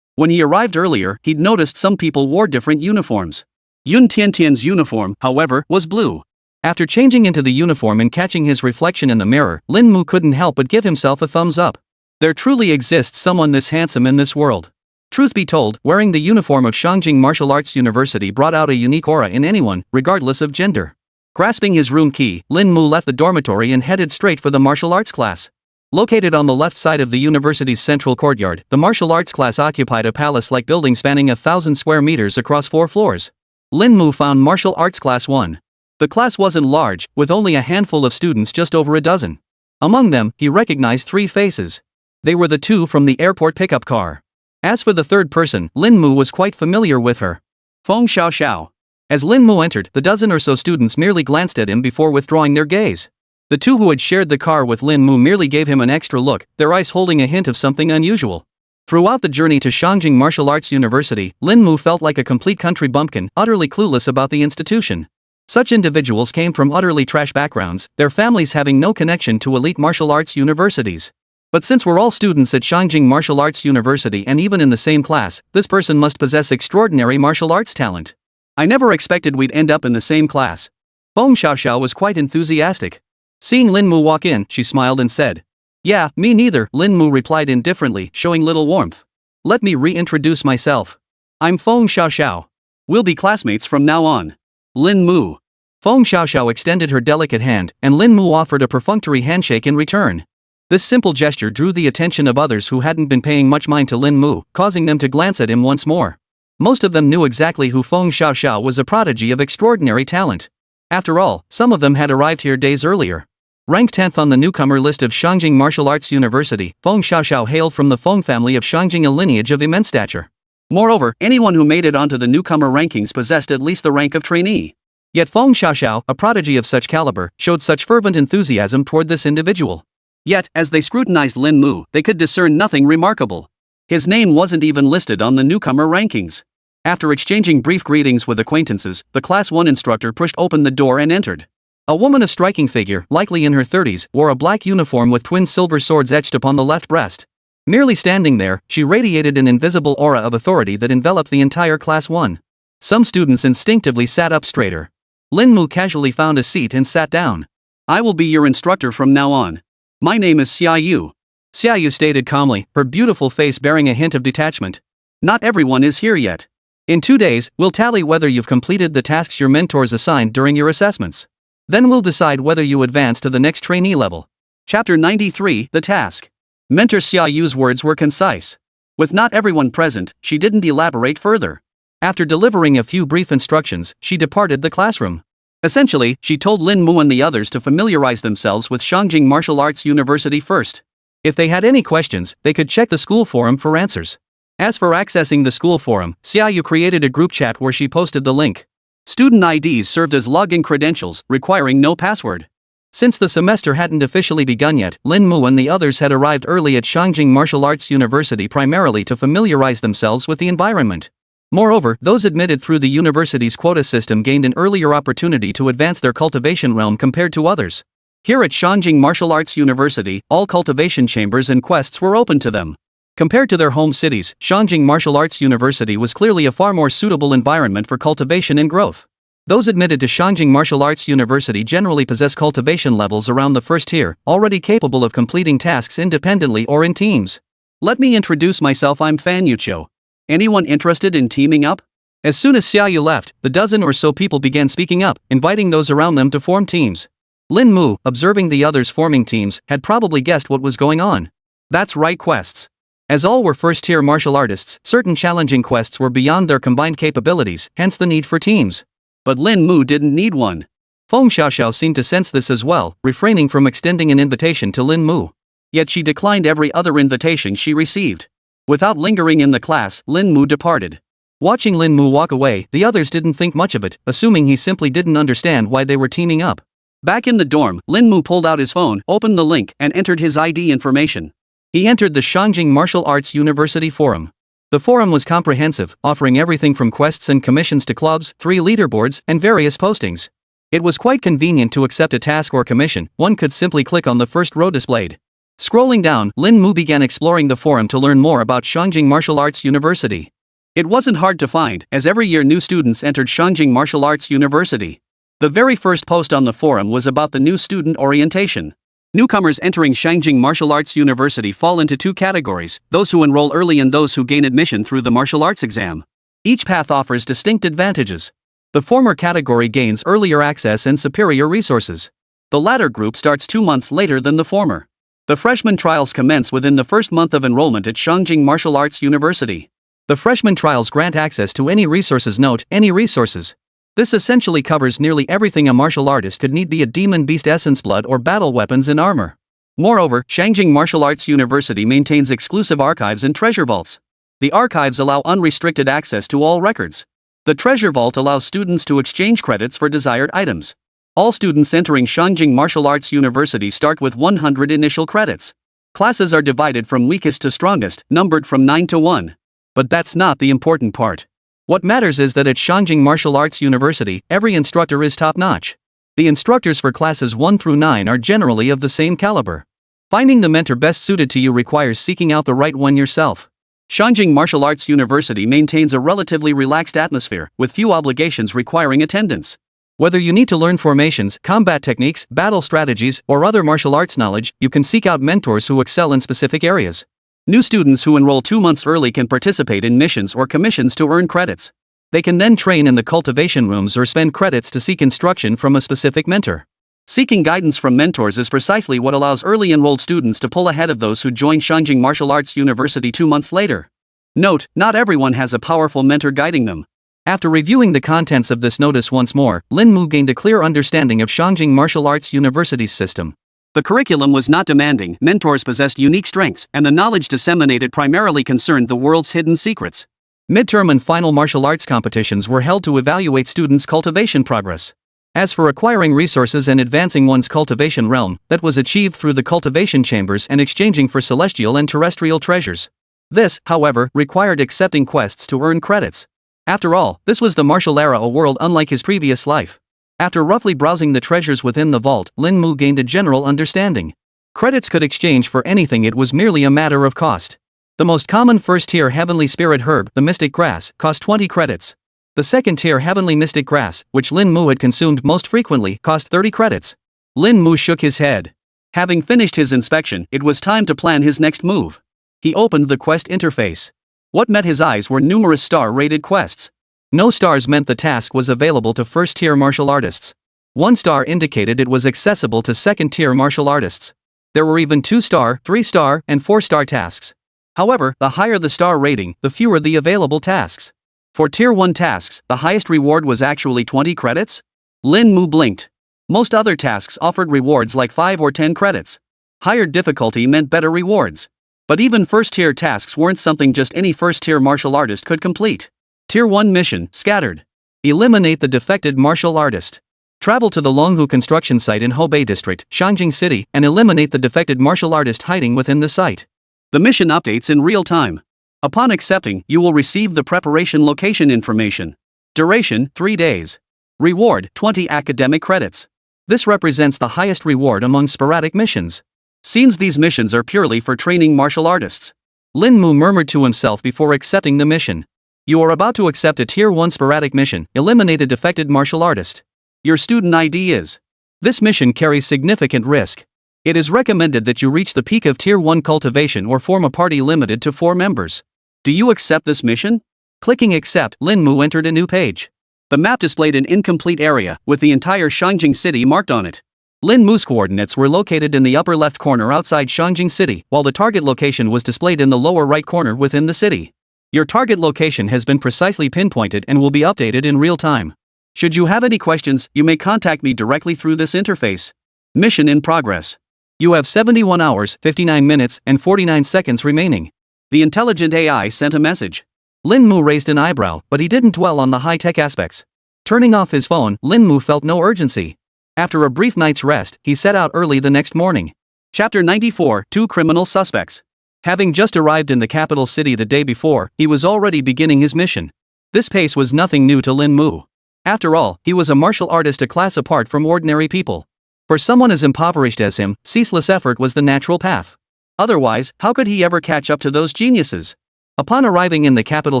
When he arrived earlier, he'd noticed some people wore different uniforms. Yun Tian's uniform, however, was blue. After changing into the uniform and catching his reflection in the mirror, Lin Mu couldn't help but give himself a thumbs up. There truly exists someone this handsome in this world. Truth be told, wearing the uniform of Shangjing Martial Arts University brought out a unique aura in anyone, regardless of gender. Grasping his room key, Lin Mu left the dormitory and headed straight for the martial arts class. Located on the left side of the university's central courtyard, the martial arts class occupied a palace-like building spanning 1,000 square meters across 4 floors. Lin Mu found Martial Arts Class 1. The class wasn't large, with only a handful of students, just over a dozen. Among them, he recognized 3 faces. They were the 2 from the airport pickup car. As for the third person, Lin Mu was quite familiar with her. Feng Xiao. As Lin Mu entered, the dozen or so students merely glanced at him before withdrawing their gaze. The 2 who had shared the car with Lin Mu merely gave him an extra look, their eyes holding a hint of something unusual. Throughout the journey to Shangjing Martial Arts University, Lin Mu felt like a complete country bumpkin, utterly clueless about the institution. Such individuals came from utterly trash backgrounds, their families having no connection to elite martial arts universities. But since we're all students at Shangjing Martial Arts University and even in the same class, this person must possess extraordinary martial arts talent. I never expected we'd end up in the same class. Feng Xiaoxiao was quite enthusiastic. Seeing Lin Mu walk in, she smiled and said, "Yeah, me neither," Lin Mu replied indifferently, showing little warmth. "Let me reintroduce myself. I'm Feng Xiaoxiao. We'll be classmates from now on. Lin Mu." Feng Xiaoxiao extended her delicate hand, and Lin Mu offered a perfunctory handshake in return. This simple gesture drew the attention of others who hadn't been paying much mind to Lin Mu, causing them to glance at him once more. Most of them knew exactly who Feng Xiaoxiao was, a prodigy of extraordinary talent. After all, some of them had arrived here days earlier. Ranked 10th on the newcomer list of Shangjing Martial Arts University, Feng Xiaoxiao hailed from the Feng family of Shangjing, a lineage of immense stature. Moreover, anyone who made it onto the newcomer rankings possessed at least the rank of trainee. Yet Feng Xiaoxiao, a prodigy of such caliber, showed such fervent enthusiasm toward this individual. Yet, as they scrutinized Lin Mu, they could discern nothing remarkable. His name wasn't even listed on the newcomer rankings. After exchanging brief greetings with acquaintances, the Class 1 instructor pushed open the door and entered. A woman of striking figure, likely in her 30s, wore a black uniform with twin silver swords etched upon the left breast. Merely standing there, she radiated an invisible aura of authority that enveloped the entire Class 1. Some students instinctively sat up straighter. Lin Mu casually found a seat and sat down. "I will be your instructor from now on. My name is Xiaoyu," Xiaoyu stated calmly, her beautiful face bearing a hint of detachment. "Not everyone is here yet. In 2 days, we'll tally whether you've completed the tasks your mentors assigned during your assessments. Then we'll decide whether you advance to the next trainee level." Chapter 93, The Task. Mentor Xiaoyu's words were concise. With not everyone present, she didn't elaborate further. After delivering a few brief instructions, she departed the classroom. Essentially, she told Lin Mu and the others to familiarize themselves with Shangjing Martial Arts University first. If they had any questions, they could check the school forum for answers. As for accessing the school forum, Xiaoyu created a group chat where she posted the link. Student IDs served as login credentials, requiring no password. Since the semester hadn't officially begun yet, Lin Mu and the others had arrived early at Shangjing Martial Arts University primarily to familiarize themselves with the environment. Moreover, those admitted through the university's quota system gained an earlier opportunity to advance their cultivation realm compared to others. Here at Shangjing Martial Arts University, all cultivation chambers and quests were open to them. Compared to their home cities, Shangjing Martial Arts University was clearly a far more suitable environment for cultivation and growth. Those admitted to Shangjing Martial Arts University generally possess cultivation levels around the first tier, already capable of completing tasks independently or in teams. "Let me introduce myself, I'm Fan Yucho. Anyone interested in teaming up?" As soon as Xiaoyu left, the dozen or so people began speaking up, inviting those around them to form teams. Lin Mu, observing the others forming teams, had probably guessed what was going on. That's right, quests. As all were first-tier martial artists, certain challenging quests were beyond their combined capabilities, hence the need for teams. But Lin Mu didn't need one. Feng Xiaoxiao seemed to sense this as well, refraining from extending an invitation to Lin Mu. Yet she declined every other invitation she received. Without lingering in the class, Lin Mu departed. Watching Lin Mu walk away, the others didn't think much of it, assuming he simply didn't understand why they were teaming up. Back in the dorm, Lin Mu pulled out his phone, opened the link, and entered his ID information. He entered the Shangjing Martial Arts University forum. The forum was comprehensive, offering everything from quests and commissions to clubs, 3 leaderboards, and various postings. It was quite convenient to accept a task or commission. One could simply click on the first row displayed. Scrolling down, Lin Mu began exploring the forum to learn more about Shangjing Martial Arts University. It wasn't hard to find, as every year new students entered Shangjing Martial Arts University. The very first post on the forum was about the new student orientation. Newcomers entering Shangjing Martial Arts University fall into 2 categories, those who enroll early and those who gain admission through the martial arts exam. Each path offers distinct advantages. The former category gains earlier access and superior resources. The latter group starts 2 months later than the former. The freshman trials commence within the first month of enrollment at Shangjing Martial Arts University. The freshman trials grant access to any resources. Note, any resources. This essentially covers nearly everything a martial artist could need, be it demon beast essence blood or battle weapons and armor. Moreover, Shangjing Martial Arts University maintains exclusive archives and treasure vaults. The archives allow unrestricted access to all records. The treasure vault allows students to exchange credits for desired items. All students entering Shangjing Martial Arts University start with 100 initial credits. Classes are divided from weakest to strongest, numbered from 9 to 1. But that's not the important part. What matters is that at Shangjing Martial Arts University, every instructor is top-notch. The instructors for classes 1 through 9 are generally of the same caliber. Finding the mentor best suited to you requires seeking out the right one yourself. Shangjing Martial Arts University maintains a relatively relaxed atmosphere, with few obligations requiring attendance. Whether you need to learn formations, combat techniques, battle strategies, or other martial arts knowledge, you can seek out mentors who excel in specific areas. New students who enroll 2 months early can participate in missions or commissions to earn credits. They can then train in the cultivation rooms or spend credits to seek instruction from a specific mentor. Seeking guidance from mentors is precisely what allows early enrolled students to pull ahead of those who join Shangjing Martial Arts University 2 months later. Note, not everyone has a powerful mentor guiding them. After reviewing the contents of this notice once more, Lin Mu gained a clear understanding of Shangjing Martial Arts University's system. The curriculum was not demanding, mentors possessed unique strengths, and the knowledge disseminated primarily concerned the world's hidden secrets. Midterm and final martial arts competitions were held to evaluate students' cultivation progress. As for acquiring resources and advancing one's cultivation realm, that was achieved through the cultivation chambers and exchanging for celestial and terrestrial treasures. This, however, required accepting quests to earn credits. After all, this was the martial era, a world unlike his previous life. After roughly browsing the treasures within the vault, Lin Mu gained a general understanding. Credits could exchange for anything, it was merely a matter of cost. The most common first-tier heavenly spirit herb, the mystic grass, cost 20 credits. The second-tier heavenly mystic grass, which Lin Mu had consumed most frequently, cost 30 credits. Lin Mu shook his head. Having finished his inspection, it was time to plan his next move. He opened the quest interface. What met his eyes were numerous star-rated quests. No stars meant the task was available to first-tier martial artists. 1 star indicated it was accessible to second-tier martial artists. There were even 2-star, 3-star, and 4-star tasks. However, the higher the star rating, the fewer the available tasks. For Tier 1 tasks, the highest reward was actually 20 credits? Lin Mu blinked. Most other tasks offered rewards like 5 or 10 credits. Higher difficulty meant better rewards. But even first-tier tasks weren't something just any first-tier martial artist could complete. Tier 1 mission, Scattered. Eliminate the defected martial artist. Travel to the Longhu construction site in Hebei District, Shangjing City, and eliminate the defected martial artist hiding within the site. The mission updates in real time. Upon accepting, you will receive the preparation location information. Duration, 3 days. Reward, 20 academic credits. This represents the highest reward among sporadic missions. Seems these missions are purely for training martial artists. Lin Mu murmured to himself before accepting the mission. You are about to accept a Tier 1 sporadic mission, eliminate a defected martial artist. Your student ID is. This mission carries significant risk. It is recommended that you reach the peak of Tier 1 cultivation or form a party limited to 4 members. Do you accept this mission? Clicking accept, Lin Mu entered a new page. The map displayed an incomplete area, with the entire Shangjing City marked on it. Lin Mu's coordinates were located in the upper left corner outside Shangjing City, while the target location was displayed in the lower right corner within the city. Your target location has been precisely pinpointed and will be updated in real time. Should you have any questions, you may contact me directly through this interface. Mission in progress. You have 71 hours, 59 minutes, and 49 seconds remaining. The intelligent AI sent a message. Lin Mu raised an eyebrow, but he didn't dwell on the high-tech aspects. Turning off his phone, Lin Mu felt no urgency. After a brief night's rest, he set out early the next morning. Chapter 94, 2 Criminal Suspects. Having just arrived in the capital city the day before, he was already beginning his mission. This pace was nothing new to Lin Mu. After all, he was a martial artist, a class apart from ordinary people. For someone as impoverished as him, ceaseless effort was the natural path. Otherwise, how could he ever catch up to those geniuses? Upon arriving in the capital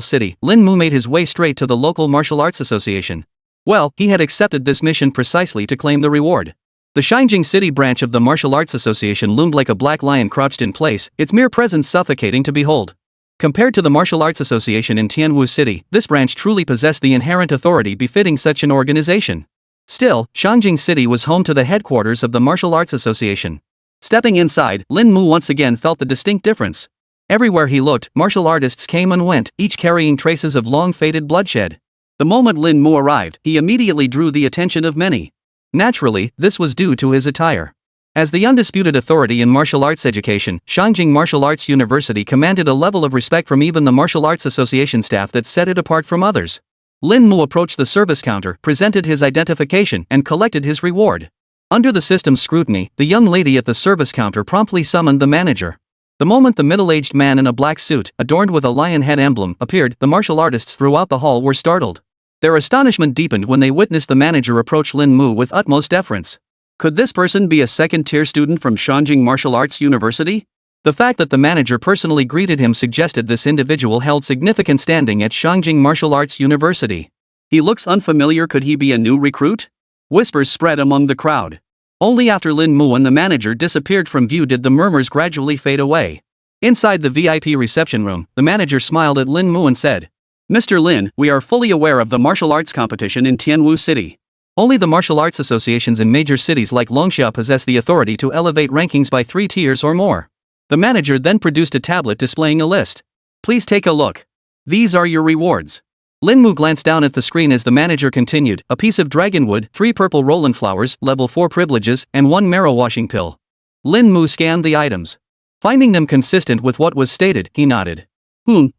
city, Lin Mu made his way straight to the local martial arts association. Well, he had accepted this mission precisely to claim the reward. The Shangjing City branch of the Martial Arts Association loomed like a black lion crouched in place, its mere presence suffocating to behold. Compared to the Martial Arts Association in Tianwu City, this branch truly possessed the inherent authority befitting such an organization. Still, Shangjing City was home to the headquarters of the Martial Arts Association. Stepping inside, Lin Mu once again felt the distinct difference. Everywhere he looked, martial artists came and went, each carrying traces of long-faded bloodshed. The moment Lin Mu arrived, he immediately drew the attention of many. Naturally, this was due to his attire. As the undisputed authority in martial arts education, Shangjing Martial Arts University commanded a level of respect from even the Martial Arts Association staff that set it apart from others. Lin Mu approached the service counter, presented his identification, and collected his reward. Under the system's scrutiny, the young lady at the service counter promptly summoned the manager. The moment the middle-aged man in a black suit, adorned with a lion head emblem, appeared, the martial artists throughout the hall were startled. Their astonishment deepened when they witnessed the manager approach Lin Mu with utmost deference. Could this person be a second-tier student from Shanjing Martial Arts University? The fact that the manager personally greeted him suggested this individual held significant standing at Shanjing Martial Arts University. He looks unfamiliar. Could he be a new recruit? Whispers spread among the crowd. Only after Lin Mu and the manager disappeared from view did the murmurs gradually fade away. Inside the VIP reception room, the manager smiled at Lin Mu and said, "Mr. Lin, we are fully aware of the martial arts competition in Tianwu City. Only the martial arts associations in major cities like Longxia possess the authority to elevate rankings by 3 tiers or more." The manager then produced a tablet displaying a list. "Please take a look. These are your rewards." Lin Mu glanced down at the screen as the manager continued, "A piece of dragonwood, 3 purple Roland flowers, level 4 privileges, and 1 marrow washing pill." Lin Mu scanned the items. Finding them consistent with what was stated, he nodded.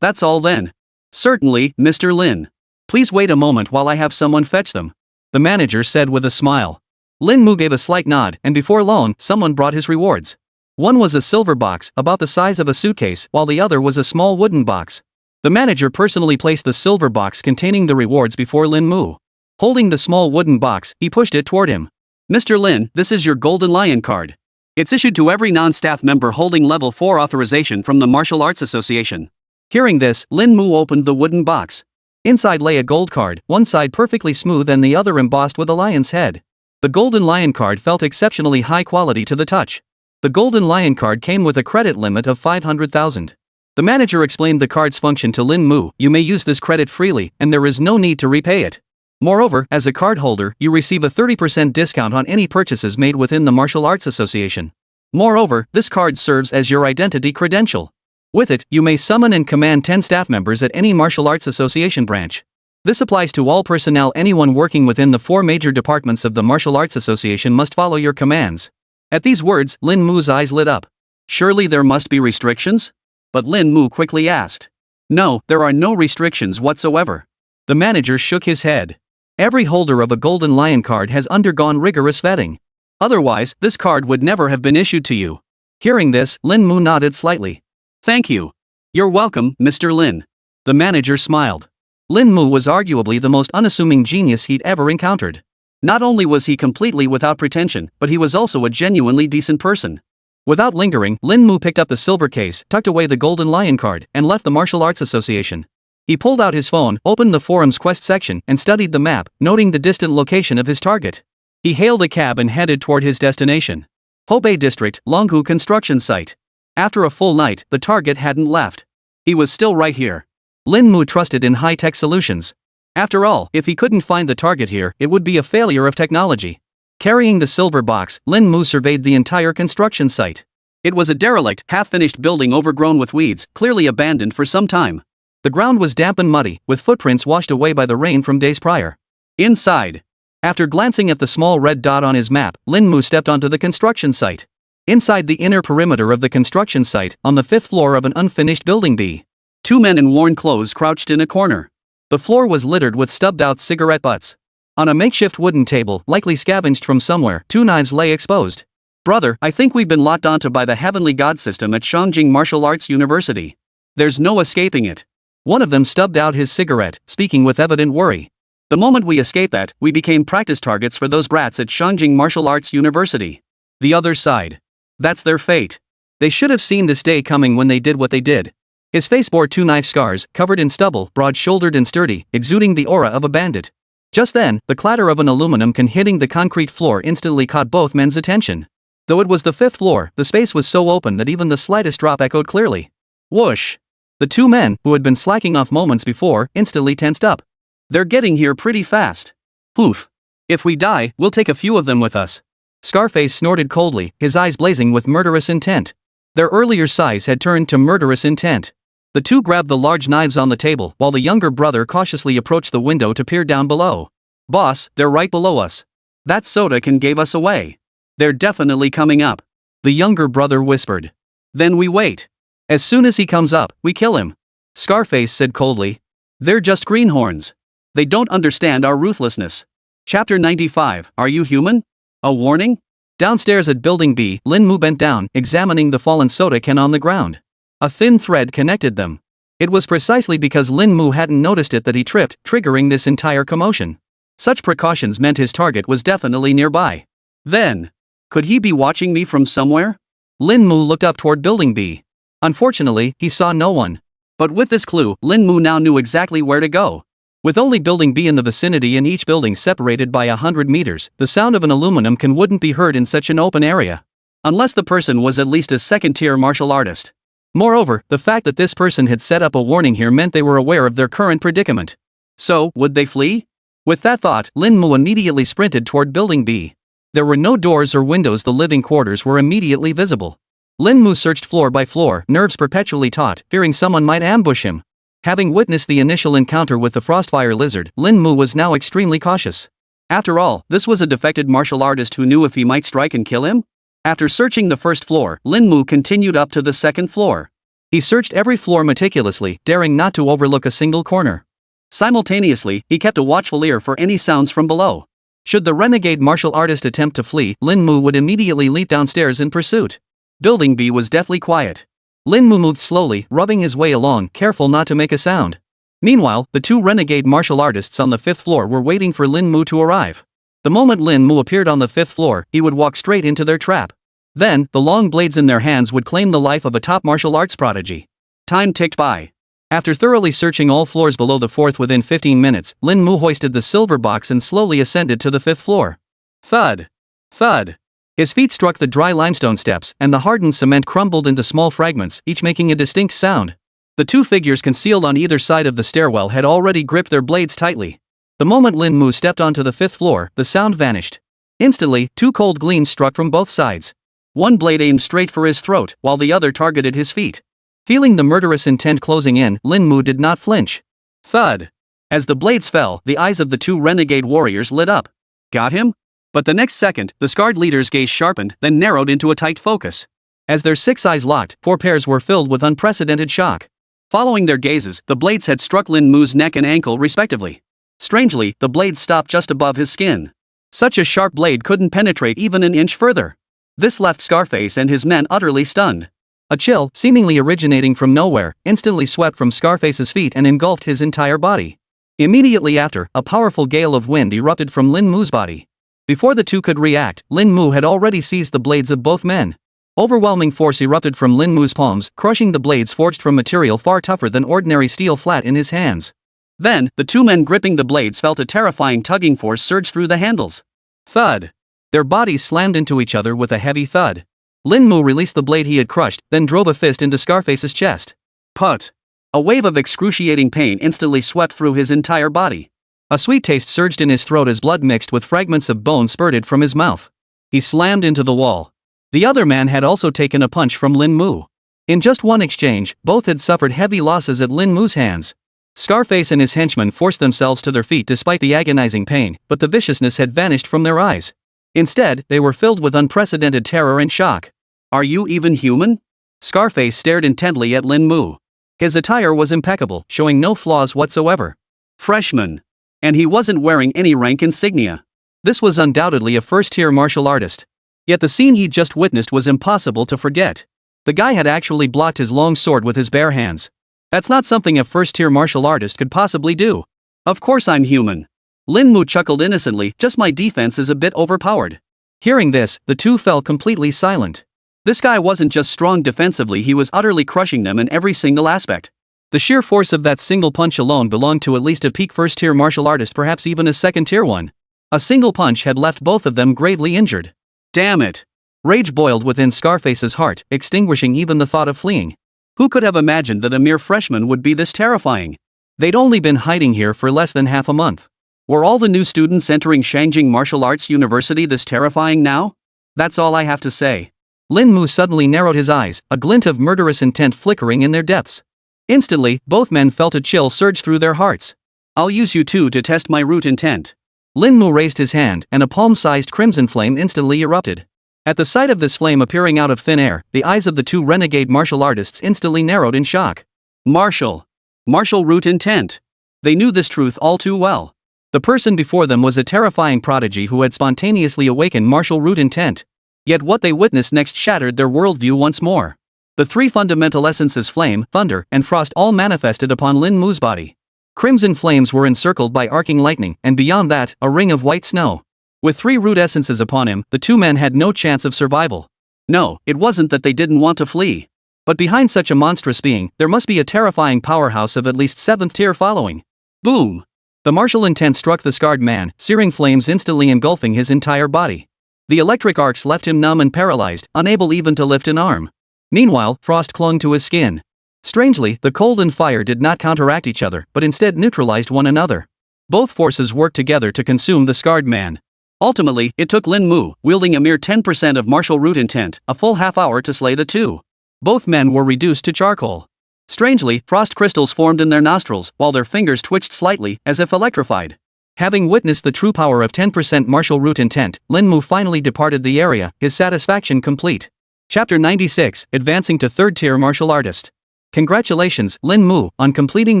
That's all then." "Certainly, Mr. Lin. Please wait a moment while I have someone fetch them," the manager said with a smile. Lin Mu gave a slight nod, and before long, someone brought his rewards. One was a silver box, about the size of a suitcase, while the other was a small wooden box. The manager personally placed the silver box containing the rewards before Lin Mu. Holding the small wooden box, he pushed it toward him. "Mr. Lin, this is your Golden Lion card. It's issued to every non-staff member holding level 4 authorization from the Martial Arts Association." Hearing this, Lin Mu opened the wooden box. Inside lay a gold card, one side perfectly smooth and the other embossed with a lion's head. The Golden Lion card felt exceptionally high quality to the touch. The Golden Lion card came with a credit limit of 500,000. The manager explained the card's function to Lin Mu. "You may use this credit freely, and there is no need to repay it. Moreover, as a card holder, you receive a 30% discount on any purchases made within the Martial Arts Association. Moreover, this card serves as your identity credential. With it, you may summon and command 10 staff members at any Martial Arts Association branch. This applies to all personnel. Anyone working within the 4 major departments of the Martial Arts Association must follow your commands." At these words, Lin Mu's eyes lit up. "Surely there must be restrictions?" But Lin Mu quickly asked. "No, there are no restrictions whatsoever." The manager shook his head. "Every holder of a Golden Lion card has undergone rigorous vetting. Otherwise, this card would never have been issued to you." Hearing this, Lin Mu nodded slightly. "Thank you. You're welcome, Mr. Lin." The manager smiled. Lin Mu was arguably the most unassuming genius he'd ever encountered. Not only was he completely without pretension, but he was also a genuinely decent person. Without lingering, Lin Mu picked up the silver case, tucked away the Golden Lion card, and left the Martial Arts Association. He pulled out his phone, opened the forum's quest section, and studied the map, noting the distant location of his target. He hailed a cab and headed toward his destination. Hebei District, Longhu construction site. After a full night, the target hadn't left. He was still right here. Lin Mu trusted in high-tech solutions. After all, if he couldn't find the target here, it would be a failure of technology. Carrying the silver box, Lin Mu surveyed the entire construction site. It was a derelict, half-finished building overgrown with weeds, clearly abandoned for some time. The ground was damp and muddy, with footprints washed away by the rain from days prior. Inside. After glancing at the small red dot on his map, Lin Mu stepped onto the construction site. Inside the inner perimeter of the construction site, on the 5th floor of an unfinished building B, 2 men in worn clothes crouched in a corner. The floor was littered with stubbed-out cigarette butts. On a makeshift wooden table, likely scavenged from somewhere, 2 knives lay exposed. "Brother, I think we've been locked onto by the Heavenly God system at Shanjing Martial Arts University. There's no escaping it." One of them stubbed out his cigarette, speaking with evident worry. "The moment we escape that, we became practice targets for those brats at Shanjing Martial Arts University." The other sighed. "That's their fate. They should have seen this day coming when they did what they did." His face bore 2 knife scars, covered in stubble, broad-shouldered and sturdy, exuding the aura of a bandit. Just then, the clatter of an aluminum can hitting the concrete floor instantly caught both men's attention. Though it was the 5th floor, the space was so open that even the slightest drop echoed clearly. Whoosh! The 2 men, who had been slacking off moments before, instantly tensed up. "They're getting here pretty fast. Poof. If we die, we'll take a few of them with us." Scarface snorted coldly, his eyes blazing with murderous intent. Their earlier sighs had turned to murderous intent. The 2 grabbed the large knives on the table, while the younger brother cautiously approached the window to peer down below. "Boss, they're right below us. That soda can gave us away. They're definitely coming up," the younger brother whispered. "Then we wait. As soon as he comes up, we kill him," Scarface said coldly. "They're just greenhorns. They don't understand our ruthlessness." Chapter 95, Are You Human? A warning? Downstairs at Building B, Lin Mu bent down, examining the fallen soda can on the ground. A thin thread connected them. It was precisely because Lin Mu hadn't noticed it that he tripped, triggering this entire commotion. Such precautions meant his target was definitely nearby. Then, could he be watching me from somewhere? Lin Mu looked up toward Building B. Unfortunately, he saw no one. But with this clue, Lin Mu now knew exactly where to go. With only Building B in the vicinity and each building separated by 100 meters, the sound of an aluminum can wouldn't be heard in such an open area. Unless the person was at least a second-tier martial artist. Moreover, the fact that this person had set up a warning here meant they were aware of their current predicament. So, would they flee? With that thought, Lin Mu immediately sprinted toward Building B. There were no doors or windows, the living quarters were immediately visible. Lin Mu searched floor by floor, nerves perpetually taut, fearing someone might ambush him. Having witnessed the initial encounter with the Frostfire lizard, Lin Mu was now extremely cautious. After all, this was a defected martial artist who knew if he might strike and kill him? After searching the first floor, Lin Mu continued up to the second floor. He searched every floor meticulously, daring not to overlook a single corner. Simultaneously, he kept a watchful ear for any sounds from below. Should the renegade martial artist attempt to flee, Lin Mu would immediately leap downstairs in pursuit. Building B was deathly quiet. Lin Mu moved slowly, rubbing his way along, careful not to make a sound. Meanwhile, the two renegade martial artists on the fifth floor were waiting for Lin Mu to arrive. The moment Lin Mu appeared on the fifth floor, he would walk straight into their trap. Then, the long blades in their hands would claim the life of a top martial arts prodigy. Time ticked by. After thoroughly searching all floors below the fourth within 15 minutes, Lin Mu hoisted the silver box and slowly ascended to the fifth floor. Thud! Thud! His feet struck the dry limestone steps, and the hardened cement crumbled into small fragments, each making a distinct sound. The two figures concealed on either side of the stairwell had already gripped their blades tightly. The moment Lin Mu stepped onto the fifth floor, the sound vanished. Instantly, two cold gleams struck from both sides. One blade aimed straight for his throat, while the other targeted his feet. Feeling the murderous intent closing in, Lin Mu did not flinch. Thud! As the blades fell, the eyes of the two renegade warriors lit up. Got him? But the next second, the scarred leader's gaze sharpened, then narrowed into a tight focus. As their six eyes locked, four pairs were filled with unprecedented shock. Following their gazes, the blades had struck Lin Mu's neck and ankle respectively. Strangely, the blades stopped just above his skin. Such a sharp blade couldn't penetrate even an inch further. This left Scarface and his men utterly stunned. A chill, seemingly originating from nowhere, instantly swept from Scarface's feet and engulfed his entire body. Immediately after, a powerful gale of wind erupted from Lin Mu's body. Before the two could react, Lin Mu had already seized the blades of both men. Overwhelming force erupted from Lin Mu's palms, crushing the blades forged from material far tougher than ordinary steel flat in his hands. Then, the two men gripping the blades felt a terrifying tugging force surge through the handles. Thud! Their bodies slammed into each other with a heavy thud. Lin Mu released the blade he had crushed, then drove a fist into Scarface's chest. Put! A wave of excruciating pain instantly swept through his entire body. A sweet taste surged in his throat as blood mixed with fragments of bone spurted from his mouth. He slammed into the wall. The other man had also taken a punch from Lin Mu. In just one exchange, both had suffered heavy losses at Lin Mu's hands. Scarface and his henchmen forced themselves to their feet despite the agonizing pain, but the viciousness had vanished from their eyes. Instead, they were filled with unprecedented terror and shock. Are you even human? Scarface stared intently at Lin Mu. His attire was impeccable, showing no flaws whatsoever. Freshman. And he wasn't wearing any rank insignia. This was undoubtedly a first-tier martial artist. Yet the scene he'd just witnessed was impossible to forget. The guy had actually blocked his long sword with his bare hands. That's not something a first-tier martial artist could possibly do. Of course I'm human. Lin Mu chuckled innocently, just my defense is a bit overpowered. Hearing this, the two fell completely silent. This guy wasn't just strong defensively, he was utterly crushing them in every single aspect. The sheer force of that single punch alone belonged to at least a peak first-tier martial artist, perhaps even a second-tier one. A single punch had left both of them gravely injured. Damn it! Rage boiled within Scarface's heart, extinguishing even the thought of fleeing. Who could have imagined that a mere freshman would be this terrifying? They'd only been hiding here for less than half a month. Were all the new students entering Shangjing Martial Arts University this terrifying now? That's all I have to say. Lin Mu suddenly narrowed his eyes, a glint of murderous intent flickering in their depths. Instantly, both men felt a chill surge through their hearts. I'll use you two to test my root intent. Lin Mu raised his hand, and a palm-sized crimson flame instantly erupted. At the sight of this flame appearing out of thin air, the eyes of the two renegade martial artists instantly narrowed in shock. Martial root intent. They knew this truth all too well. The person before them was a terrifying prodigy who had spontaneously awakened martial root intent. Yet what they witnessed next shattered their worldview once more. The three fundamental essences flame, thunder, and frost all manifested upon Lin Mu's body. Crimson flames were encircled by arcing lightning, and beyond that, a ring of white snow. With three root essences upon him, the two men had no chance of survival. No, it wasn't that they didn't want to flee. But behind such a monstrous being, there must be a terrifying powerhouse of at least 7th tier following. Boom! The martial intent struck the scarred man, searing flames instantly engulfing his entire body. The electric arcs left him numb and paralyzed, unable even to lift an arm. Meanwhile, frost clung to his skin. Strangely, the cold and fire did not counteract each other, but instead neutralized one another. Both forces worked together to consume the scarred man. Ultimately, it took Lin Mu, wielding a mere 10% of martial root intent, a full half-hour to slay the two. Both men were reduced to charcoal. Strangely, frost crystals formed in their nostrils, while their fingers twitched slightly, as if electrified. Having witnessed the true power of 10% martial root intent, Lin Mu finally departed the area, his satisfaction complete. Chapter 96, Advancing to 3rd Tier Martial Artist. Congratulations, Lin Mu, on completing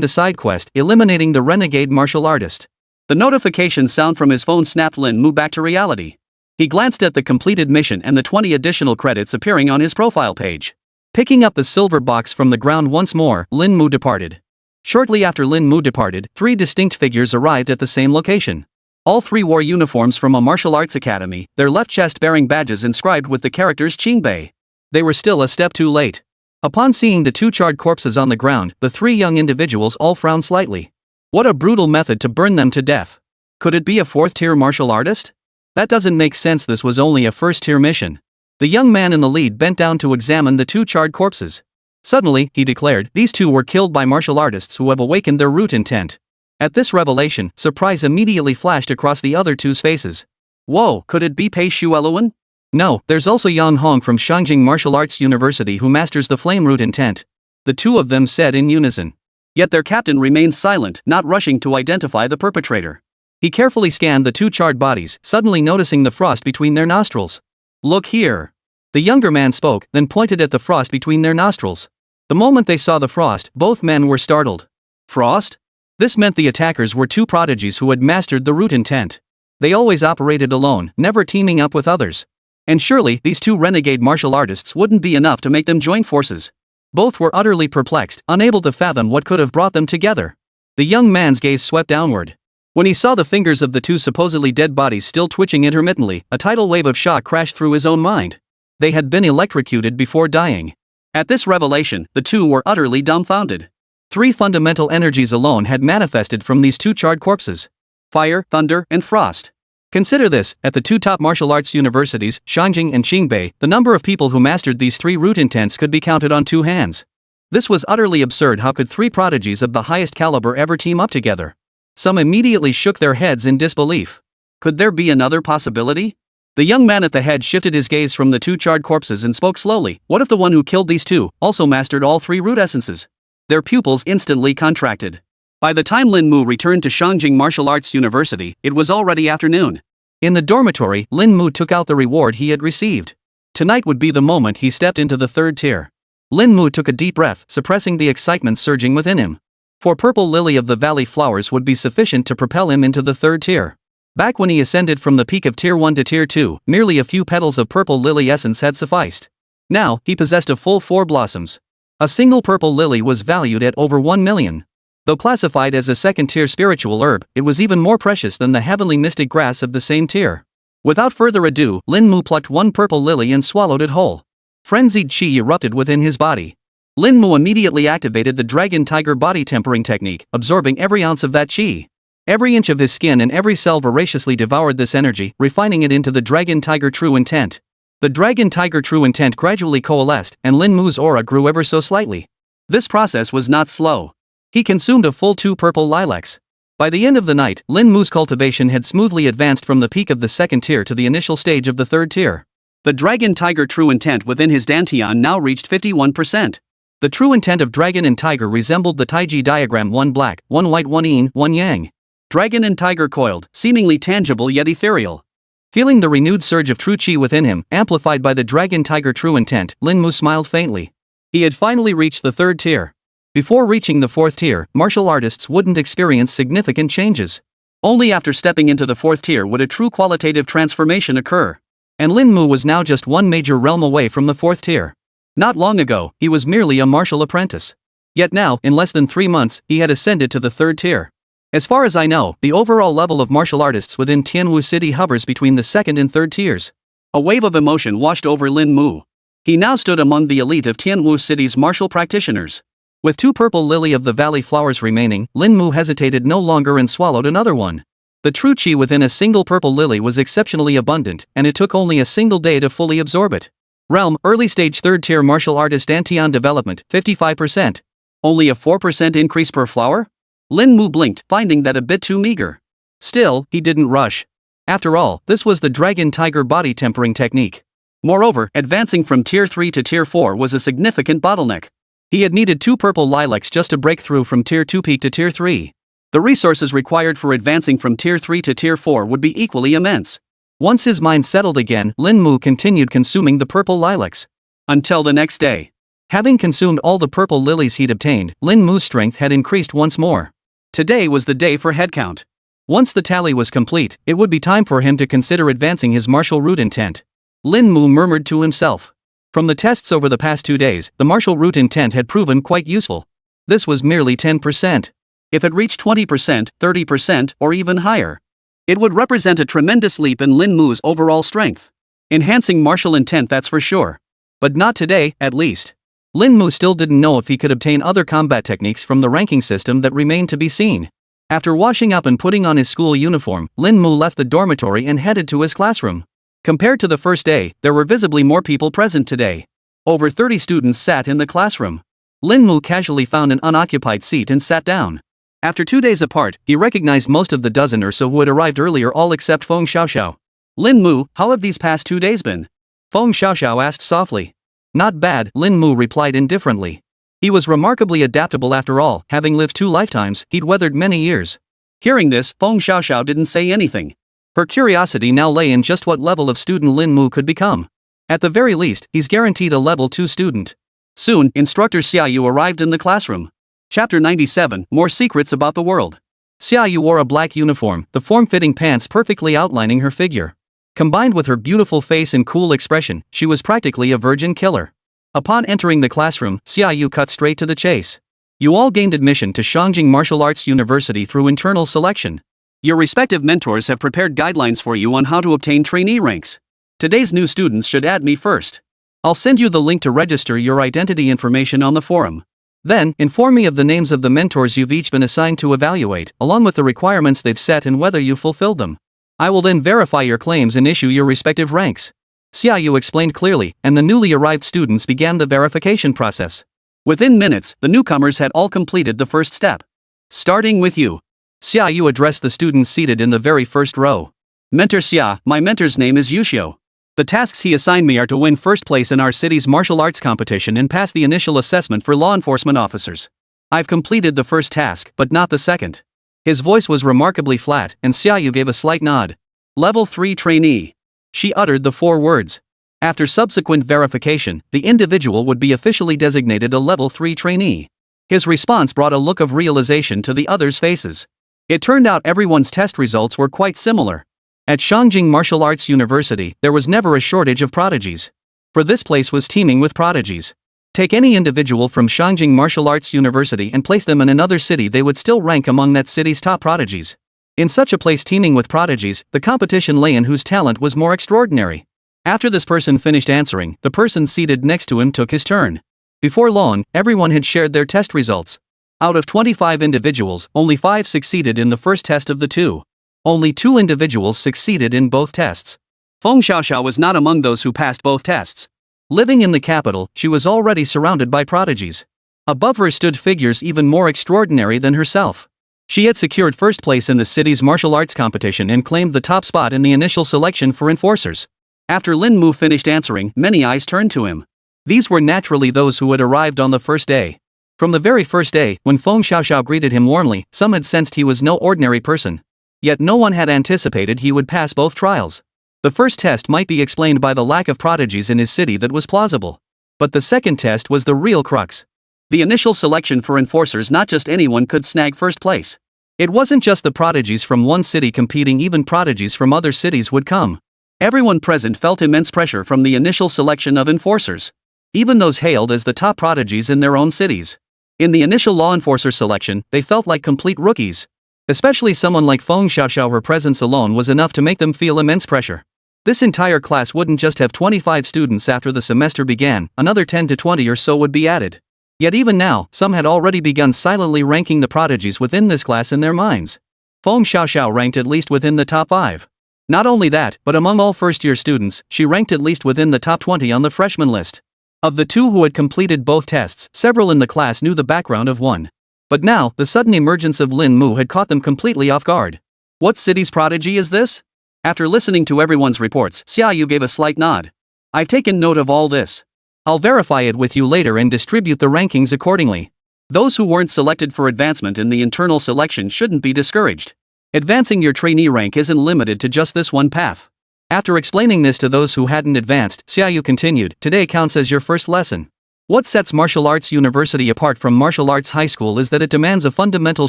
the side quest, eliminating the renegade martial artist. The notification sound from his phone snapped Lin Mu back to reality. He glanced at the completed mission and the 20 additional credits appearing on his profile page. Picking up the silver box from the ground once more, Lin Mu departed. Shortly after Lin Mu departed, 3 distinct figures arrived at the same location. All 3 wore uniforms from a martial arts academy, their left chest bearing badges inscribed with the characters Qingbei. They were still a step too late. Upon seeing the 2 charred corpses on the ground, the 3 young individuals all frowned slightly. What a brutal method to burn them to death. Could it be a 4th tier martial artist? That doesn't make sense, this was only a 1st tier mission. The young man in the lead bent down to examine the 2 charred corpses. Suddenly, he declared, these 2 were killed by martial artists who have awakened their root intent. At this revelation, surprise immediately flashed across the other 2's faces. Whoa, could it be Pei Shueluan? No, there's also Yang Hong from Shangjing Martial Arts University who masters the flame root intent. The 2 of them said in unison. Yet their captain remained silent, not rushing to identify the perpetrator. He carefully scanned the 2 charred bodies, suddenly noticing the frost between their nostrils. Look here. The younger man spoke, then pointed at the frost between their nostrils. The moment they saw the frost, both men were startled. Frost? This meant the attackers were 2 prodigies who had mastered the root intent. They always operated alone, never teaming up with others. And surely, these 2 renegade martial artists wouldn't be enough to make them join forces. Both were utterly perplexed, unable to fathom what could have brought them together. The young man's gaze swept downward. When he saw the fingers of the 2 supposedly dead bodies still twitching intermittently, a tidal wave of shock crashed through his own mind. They had been electrocuted before dying. At this revelation, the 2 were utterly dumbfounded. 3 fundamental energies alone had manifested from these 2 charred corpses. Fire, thunder, and frost. Consider this, at the 2 top martial arts universities, Shangjing and Qingbei, the number of people who mastered these 3 root intents could be counted on 2 hands. This was utterly absurd. How could 3 prodigies of the highest caliber ever team up together? Some immediately shook their heads in disbelief. Could there be another possibility? The young man at the head shifted his gaze from the 2 charred corpses and spoke slowly. What if the one who killed these 2 also mastered all 3 root essences? Their pupils instantly contracted. By the time Lin Mu returned to Shangjing Martial Arts University, it was already afternoon. In the dormitory, Lin Mu took out the reward he had received. Tonight would be the moment he stepped into the 3rd tier. Lin Mu took a deep breath, suppressing the excitement surging within him. For Purple Lily of the Valley flowers would be sufficient to propel him into the 3rd tier. Back when he ascended from the peak of Tier 1 to Tier 2, merely a few petals of Purple Lily essence had sufficed. Now, he possessed a full 4 blossoms. A single Purple Lily was valued at over 1 million. Though classified as a 2nd tier spiritual herb, it was even more precious than the heavenly mystic grass of the same tier. Without further ado, Lin Mu plucked 1 purple lily and swallowed it whole. Frenzied chi erupted within his body. Lin Mu immediately activated the Dragon Tiger body tempering technique, absorbing every ounce of that chi. Every inch of his skin and every cell voraciously devoured this energy, refining it into the Dragon Tiger True Intent. The Dragon Tiger True Intent gradually coalesced, and Lin Mu's aura grew ever so slightly. This process was not slow. He consumed a full 2 purple lilacs. By the end of the night, Lin Mu's cultivation had smoothly advanced from the peak of the 2nd tier to the initial stage of the 3rd tier. The Dragon Tiger True Intent within his Dantian now reached 51%. The true intent of Dragon and Tiger resembled the Taiji diagram: 1 black, 1 white, 1 yin, 1 yang. Dragon and Tiger coiled, seemingly tangible yet ethereal. Feeling the renewed surge of true chi within him, amplified by the Dragon Tiger True Intent, Lin Mu smiled faintly. He had finally reached the 3rd tier. Before reaching the 4th tier, martial artists wouldn't experience significant changes. Only after stepping into the 4th tier would a true qualitative transformation occur. And Lin Mu was now just one major realm away from the 4th tier. Not long ago, he was merely a martial apprentice. Yet now, in less than 3 months, he had ascended to the 3rd tier. As far as I know, the overall level of martial artists within Tianwu City hovers between the 2nd and 3rd tiers. A wave of emotion washed over Lin Mu. He now stood among the elite of Tianwu City's martial practitioners. With 2 purple lily of the valley flowers remaining, Lin Mu hesitated no longer and swallowed another one. The true qi within a single purple lily was exceptionally abundant, and it took only a single day to fully absorb it. Realm, early stage 3rd tier martial artist Dantian development, 55%. Only a 4% increase per flower? Lin Mu blinked, finding that a bit too meager. Still, he didn't rush. After all, this was the dragon tiger body tempering technique. Moreover, advancing from tier 3 to tier 4 was a significant bottleneck. He had needed 2 purple lilacs just to break through from tier 2 peak to tier 3. The resources required for advancing from tier 3 to tier 4 would be equally immense. Once his mind settled again, Lin Mu continued consuming the purple lilacs. Until the next day. Having consumed all the purple lilies he'd obtained, Lin Mu's strength had increased once more. Today was the day for headcount. Once the tally was complete, it would be time for him to consider advancing his martial route intent. Lin Mu murmured to himself. From the tests over the past 2 days, the martial route intent had proven quite useful. This was merely 10%. If it reached 20%, 30%, or even higher, it would represent a tremendous leap in Lin Mu's overall strength. Enhancing martial intent, that's for sure. But not today, at least. Lin Mu still didn't know if he could obtain other combat techniques from the ranking system that remained to be seen. After washing up and putting on his school uniform, Lin Mu left the dormitory and headed to his classroom. Compared to the first day, there were visibly more people present today. Over 30 students sat in the classroom. Lin Mu casually found an unoccupied seat and sat down. After 2 days apart, he recognized most of the dozen or so who had arrived earlier, all except Feng Xiaoxiao. Lin Mu, how have these past 2 days been? Feng Xiaoxiao asked softly. Not bad, Lin Mu replied indifferently. He was remarkably adaptable after all, having lived 2 lifetimes, he'd weathered many years. Hearing this, Feng Xiaoxiao didn't say anything. Her curiosity now lay in just what level of student Lin Mu could become. At the very least, he's guaranteed a level 2 student. Soon, instructor Xiaoyu arrived in the classroom. Chapter 97, More Secrets About the World. Xiaoyu wore a black uniform, the form-fitting pants perfectly outlining her figure. Combined with her beautiful face and cool expression, she was practically a virgin killer. Upon entering the classroom, Xiaoyu cut straight to the chase. You all gained admission to Shangjing Martial Arts University through internal selection. Your respective mentors have prepared guidelines for you on how to obtain trainee ranks. Today's new students should add me first. I'll send you the link to register your identity information on the forum. Then, inform me of the names of the mentors you've each been assigned to evaluate, along with the requirements they've set and whether you've fulfilled them. I will then verify your claims and issue your respective ranks. Xiaoyu explained clearly, and the newly arrived students began the verification process. Within minutes, the newcomers had all completed the first step. Starting with you. Xiaoyu addressed the students seated in the very first row. Mentor Xia, my mentor's name is Yuxiu. The tasks he assigned me are to win first place in our city's martial arts competition and pass the initial assessment for law enforcement officers. I've completed the first task, but not the second. His voice was remarkably flat, and Xiaoyu gave a slight nod. Level 3 trainee. She uttered the 4 words. After subsequent verification, the individual would be officially designated a level 3 trainee. His response brought a look of realization to the others' faces. It turned out everyone's test results were quite similar. At Shangjing Martial Arts University, there was never a shortage of prodigies. For this place was teeming with prodigies. Take any individual from Shangjing Martial Arts University and place them in another city, they would still rank among that city's top prodigies. In such a place teeming with prodigies, the competition lay in whose talent was more extraordinary. After this person finished answering, the person seated next to him took his turn. Before long, everyone had shared their test results. Out of 25 individuals, only 5 succeeded in the first test of the 2. Only 2 individuals succeeded in both tests. Feng Xiaoxiao was not among those who passed both tests. Living in the capital, she was already surrounded by prodigies. Above her stood figures even more extraordinary than herself. She had secured first place in the city's martial arts competition and claimed the top spot in the initial selection for enforcers. After Lin Mu finished answering, many eyes turned to him. These were naturally those who had arrived on the first day. From the very first day, when Feng Xiaoxiao greeted him warmly, some had sensed he was no ordinary person. Yet no one had anticipated he would pass both trials. The first test might be explained by the lack of prodigies in his city, that was plausible. But the second test was the real crux. The initial selection for enforcers, not just anyone could snag first place. It wasn't just the prodigies from one city competing, even prodigies from other cities would come. Everyone present felt immense pressure from the initial selection of enforcers. Even those hailed as the top prodigies in their own cities. In the initial law enforcer selection, they felt like complete rookies. Especially someone like Feng Xiaoxiao, her presence alone was enough to make them feel immense pressure. This entire class wouldn't just have 25 students after the semester began, another 10 to 20 or so would be added. Yet even now, some had already begun silently ranking the prodigies within this class in their minds. Feng Xiaoxiao ranked at least within the top 5. Not only that, but among all first-year students, she ranked at least within the top 20 on the freshman list. Of the two who had completed both tests, several in the class knew the background of one. But now, the sudden emergence of Lin Mu had caught them completely off guard. What city's prodigy is this? After listening to everyone's reports, Xiaoyu gave a slight nod. I've taken note of all this. I'll verify it with you later and distribute the rankings accordingly. Those who weren't selected for advancement in the internal selection shouldn't be discouraged. Advancing your trainee rank isn't limited to just this one path. After explaining this to those who hadn't advanced, Xiaoyu continued, today counts as your first lesson. What sets martial arts university apart from martial arts high school is that it demands a fundamental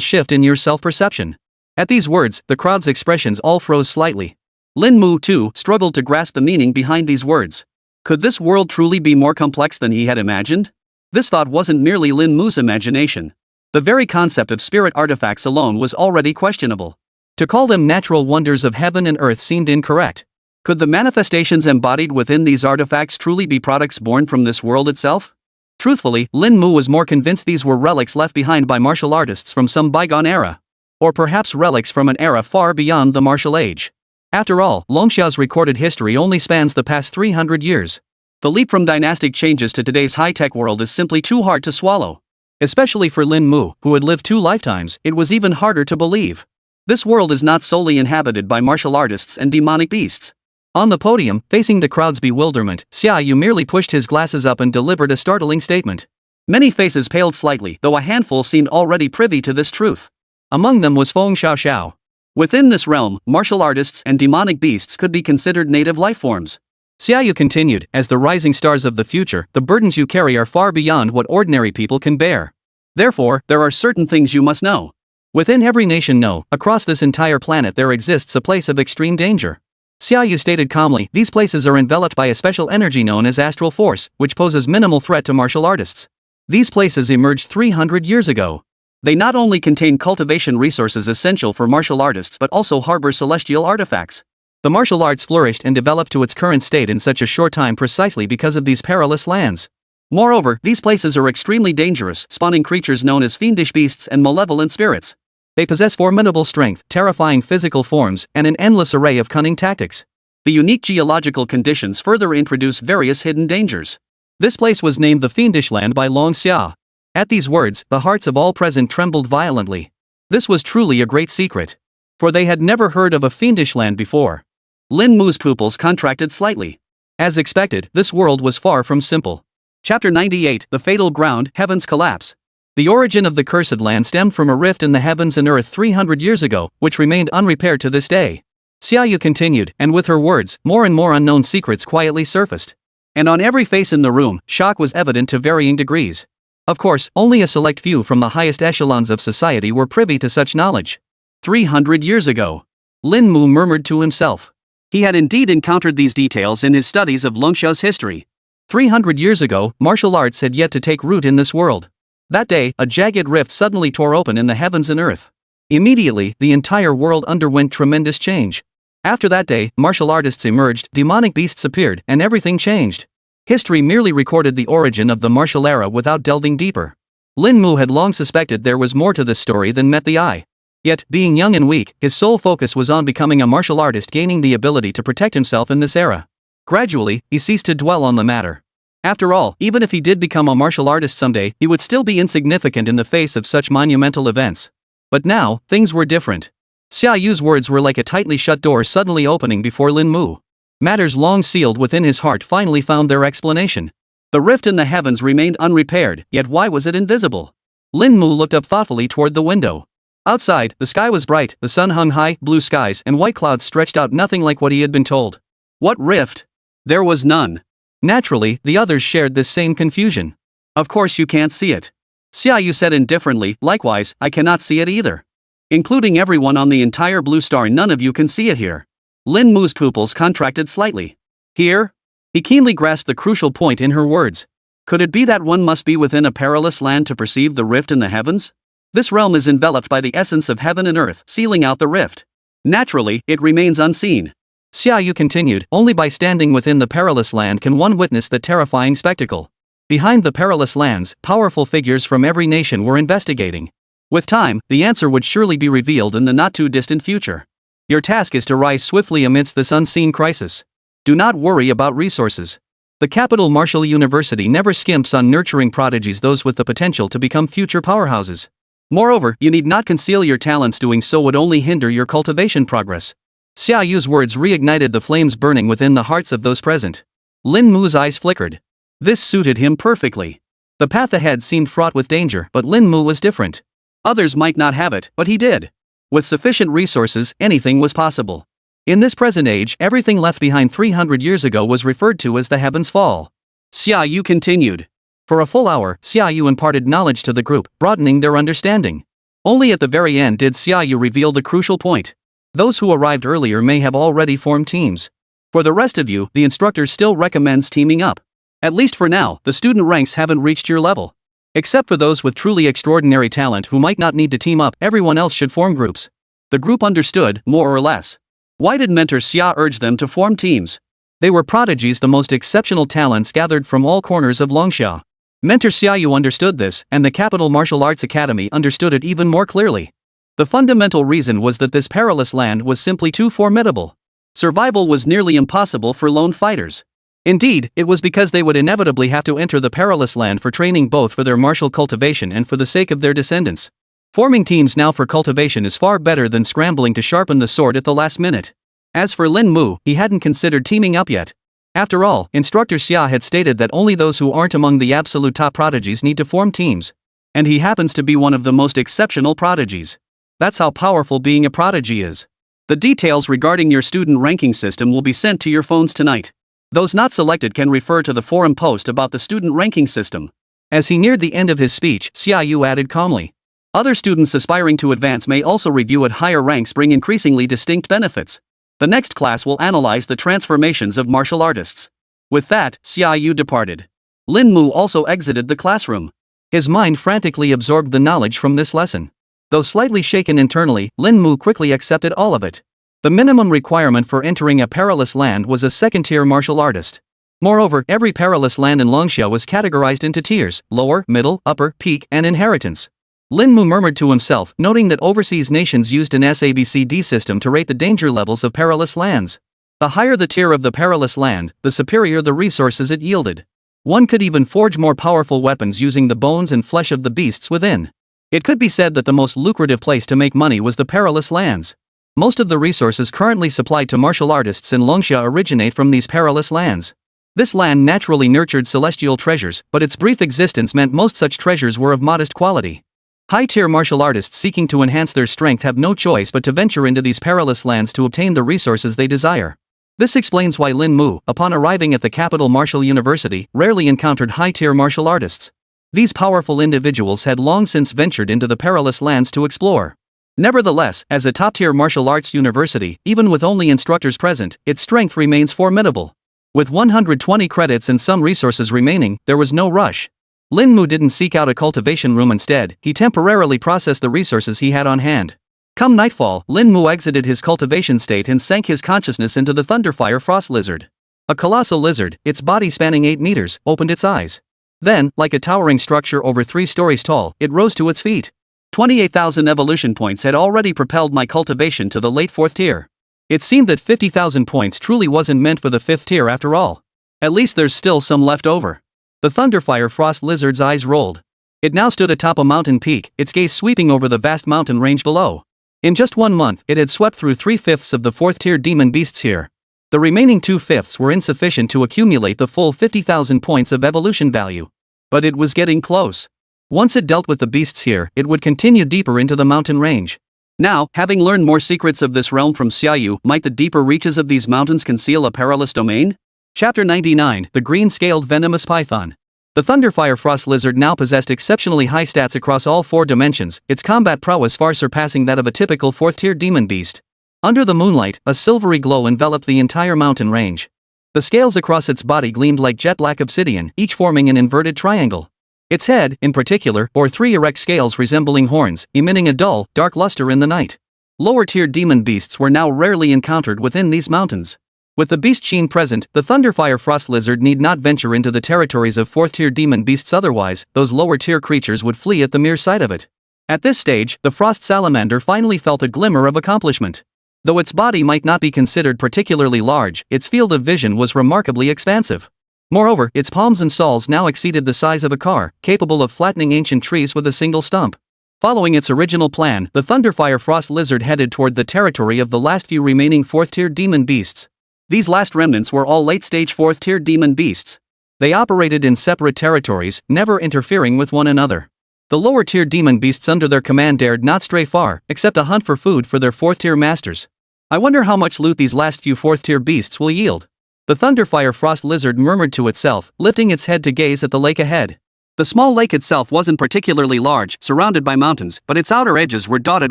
shift in your self-perception. At these words, the crowd's expressions all froze slightly. Lin Mu, too, struggled to grasp the meaning behind these words. Could this world truly be more complex than he had imagined? This thought wasn't merely Lin Mu's imagination. The very concept of spirit artifacts alone was already questionable. To call them natural wonders of heaven and earth seemed incorrect. Could the manifestations embodied within these artifacts truly be products born from this world itself? Truthfully, Lin Mu was more convinced these were relics left behind by martial artists from some bygone era. Or perhaps relics from an era far beyond the martial age. After all, Longxiao's recorded history only spans the past 300 years. The leap from dynastic changes to today's high-tech world is simply too hard to swallow. Especially for Lin Mu, who had lived 2 lifetimes, it was even harder to believe. This world is not solely inhabited by martial artists and demonic beasts. On the podium, facing the crowd's bewilderment, Xiaoyu merely pushed his glasses up and delivered a startling statement. Many faces paled slightly, though a handful seemed already privy to this truth. Among them was Feng Xiaoxiao. Within this realm, martial artists and demonic beasts could be considered native life forms. Xiaoyu continued, as the rising stars of the future, the burdens you carry are far beyond what ordinary people can bear. Therefore, there are certain things you must know. Within every nation, across this entire planet there exists a place of extreme danger. Xiaoyu stated calmly, these places are enveloped by a special energy known as astral force, which poses minimal threat to martial artists. These places emerged 300 years ago. They not only contain cultivation resources essential for martial artists but also harbor celestial artifacts. The martial arts flourished and developed to its current state in such a short time precisely because of these perilous lands. Moreover, these places are extremely dangerous, spawning creatures known as fiendish beasts and malevolent spirits. They possess formidable strength, terrifying physical forms, and an endless array of cunning tactics. The unique geological conditions further introduce various hidden dangers. This place was named the Fiendish Land by Long Xia. At these words, the hearts of all present trembled violently. This was truly a great secret. For they had never heard of a fiendish land before. Lin Mu's pupils contracted slightly. As expected, this world was far from simple. Chapter 98, The Fatal Ground, Heaven's Collapse. The origin of the cursed land stemmed from a rift in the heavens and earth 300 years ago, which remained unrepaired to this day. Xiaoyu continued, and with her words, more and more unknown secrets quietly surfaced. And on every face in the room, shock was evident to varying degrees. Of course, only a select few from the highest echelons of society were privy to such knowledge. 300 years ago. Lin Mu murmured to himself. He had indeed encountered these details in his studies of Longxiao's history. 300 years ago, martial arts had yet to take root in this world. That day, a jagged rift suddenly tore open in the heavens and earth. Immediately, the entire world underwent tremendous change. After that day, martial artists emerged, demonic beasts appeared, and everything changed. History merely recorded the origin of the martial era without delving deeper. Lin Mu had long suspected there was more to this story than met the eye. Yet, being young and weak, his sole focus was on becoming a martial artist, gaining the ability to protect himself in this era. Gradually, he ceased to dwell on the matter. After all, even if he did become a martial artist someday, he would still be insignificant in the face of such monumental events. But now, things were different. Xiaoyu's words were like a tightly shut door suddenly opening before Lin Mu. Matters long sealed within his heart finally found their explanation. The rift in the heavens remained unrepaired, yet why was it invisible? Lin Mu looked up thoughtfully toward the window. Outside, the sky was bright, the sun hung high, blue skies and white clouds stretched out, nothing like what he had been told. What rift? There was none. Naturally, the others shared this same confusion. Of course you can't see it. Xiaoyu said indifferently, likewise, I cannot see it either. Including everyone on the entire blue star, none of you can see it here. Lin Mu's pupils contracted slightly. Here? He keenly grasped the crucial point in her words. Could it be that one must be within a perilous land to perceive the rift in the heavens? This realm is enveloped by the essence of heaven and earth, sealing out the rift. Naturally, it remains unseen. Xia Yu continued, only by standing within the perilous land can one witness the terrifying spectacle. Behind the perilous lands, powerful figures from every nation were investigating. With time, the answer would surely be revealed in the not-too-distant future. Your task is to rise swiftly amidst this unseen crisis. Do not worry about resources. The capital Martial University never skimps on nurturing prodigies, those with the potential to become future powerhouses. Moreover, you need not conceal your talents, doing so would only hinder your cultivation progress. Xia Yu's words reignited the flames burning within the hearts of those present. Lin Mu's eyes flickered. This suited him perfectly. The path ahead seemed fraught with danger, but Lin Mu was different. Others might not have it, but he did. With sufficient resources, anything was possible. In this present age, everything left behind 300 years ago was referred to as the heavens fall. Xia Yu continued. For a full hour, Xia Yu imparted knowledge to the group, broadening their understanding. Only at the very end did Xia Yu reveal the crucial point. Those who arrived earlier may have already formed teams. For the rest of you, the instructor still recommends teaming up. At least for now, the student ranks haven't reached your level. Except for those with truly extraordinary talent who might not need to team up, everyone else should form groups. The group understood, more or less. Why did Mentor Xia urge them to form teams? They were prodigies, the most exceptional talents gathered from all corners of Longxia. Mentor Xia Yu understood this, and the Capital Martial Arts Academy understood it even more clearly. The fundamental reason was that this perilous land was simply too formidable. Survival was nearly impossible for lone fighters. Indeed, it was because they would inevitably have to enter the perilous land for training, both for their martial cultivation and for the sake of their descendants. Forming teams now for cultivation is far better than scrambling to sharpen the sword at the last minute. As for Lin Mu, he hadn't considered teaming up yet. After all, Instructor Xia had stated that only those who aren't among the absolute top prodigies need to form teams. And he happens to be one of the most exceptional prodigies. That's how powerful being a prodigy is. The details regarding your student ranking system will be sent to your phones tonight. Those not selected can refer to the forum post about the student ranking system. As he neared the end of his speech, Xia Yu added calmly. Other students aspiring to advance may also review at higher ranks, bring increasingly distinct benefits. The next class will analyze the transformations of martial artists. With that, Xia Yu departed. Lin Mu also exited the classroom. His mind frantically absorbed the knowledge from this lesson. Though slightly shaken internally, Lin Mu quickly accepted all of it. The minimum requirement for entering a perilous land was a second-tier martial artist. Moreover, every perilous land in Longxia was categorized into tiers: lower, middle, upper, peak, and inheritance. Lin Mu murmured to himself, noting that overseas nations used an SABCD system to rate the danger levels of perilous lands. The higher the tier of the perilous land, the superior the resources it yielded. One could even forge more powerful weapons using the bones and flesh of the beasts within. It could be said that the most lucrative place to make money was the perilous lands. Most of the resources currently supplied to martial artists in Longxia originate from these perilous lands. This land naturally nurtured celestial treasures, but its brief existence meant most such treasures were of modest quality. High-tier martial artists seeking to enhance their strength have no choice but to venture into these perilous lands to obtain the resources they desire. This explains why Lin Mu, upon arriving at the Capital Martial University, rarely encountered high-tier martial artists. These powerful individuals had long since ventured into the perilous lands to explore. Nevertheless, as a top-tier martial arts university, even with only instructors present, its strength remains formidable. With 120 credits and some resources remaining, there was no rush. Lin Mu didn't seek out a cultivation room. Instead, he temporarily processed the resources he had on hand. Come nightfall, Lin Mu exited his cultivation state and sank his consciousness into the Thunderfire Frost Lizard. A colossal lizard, its body spanning 8 meters, opened its eyes. Then, like a towering structure over 3 stories tall, it rose to its feet. 28,000 evolution points had already propelled my cultivation to the late 4th tier. It seemed that 50,000 points truly wasn't meant for the 5th tier after all. At least there's still some left over. The Thunderfire Frost Lizard's eyes rolled. It now stood atop a mountain peak, its gaze sweeping over the vast mountain range below. In just 1 month, it had swept through 3/5 of the 4th tier demon beasts here. The remaining 2/5 were insufficient to accumulate the full 50,000 points of evolution value. But it was getting close. Once it dealt with the beasts here, it would continue deeper into the mountain range. Now, having learned more secrets of this realm from Xia Yu, might the deeper reaches of these mountains conceal a perilous domain? Chapter 99, The Green-Scaled Venomous Python. The Thunderfire Frost Lizard now possessed exceptionally high stats across all 4 dimensions, its combat prowess far surpassing that of a typical 4th-tier demon beast. Under the moonlight, a silvery glow enveloped the entire mountain range. The scales across its body gleamed like jet black obsidian, each forming an inverted triangle. Its head, in particular, bore 3 erect scales resembling horns, emitting a dull, dark luster in the night. Lower-tier demon beasts were now rarely encountered within these mountains. With the beast sheen present, the Thunderfire Frost Lizard need not venture into the territories of 4th-tier demon beasts, otherwise, those lower-tier creatures would flee at the mere sight of it. At this stage, the Frost Salamander finally felt a glimmer of accomplishment. Though its body might not be considered particularly large, its field of vision was remarkably expansive. Moreover, its palms and soles now exceeded the size of a car, capable of flattening ancient trees with a single stump. Following its original plan, the Thunderfire Frost Lizard headed toward the territory of the last few remaining 4th-tier demon beasts. These last remnants were all late-stage 4th-tier demon beasts. They operated in separate territories, never interfering with one another. The lower-tier demon beasts under their command dared not stray far, except a hunt for food for their 4th-tier masters. I wonder how much loot these last few 4th-tier beasts will yield. The Thunderfire Frost Lizard murmured to itself, lifting its head to gaze at the lake ahead. The small lake itself wasn't particularly large, surrounded by mountains, but its outer edges were dotted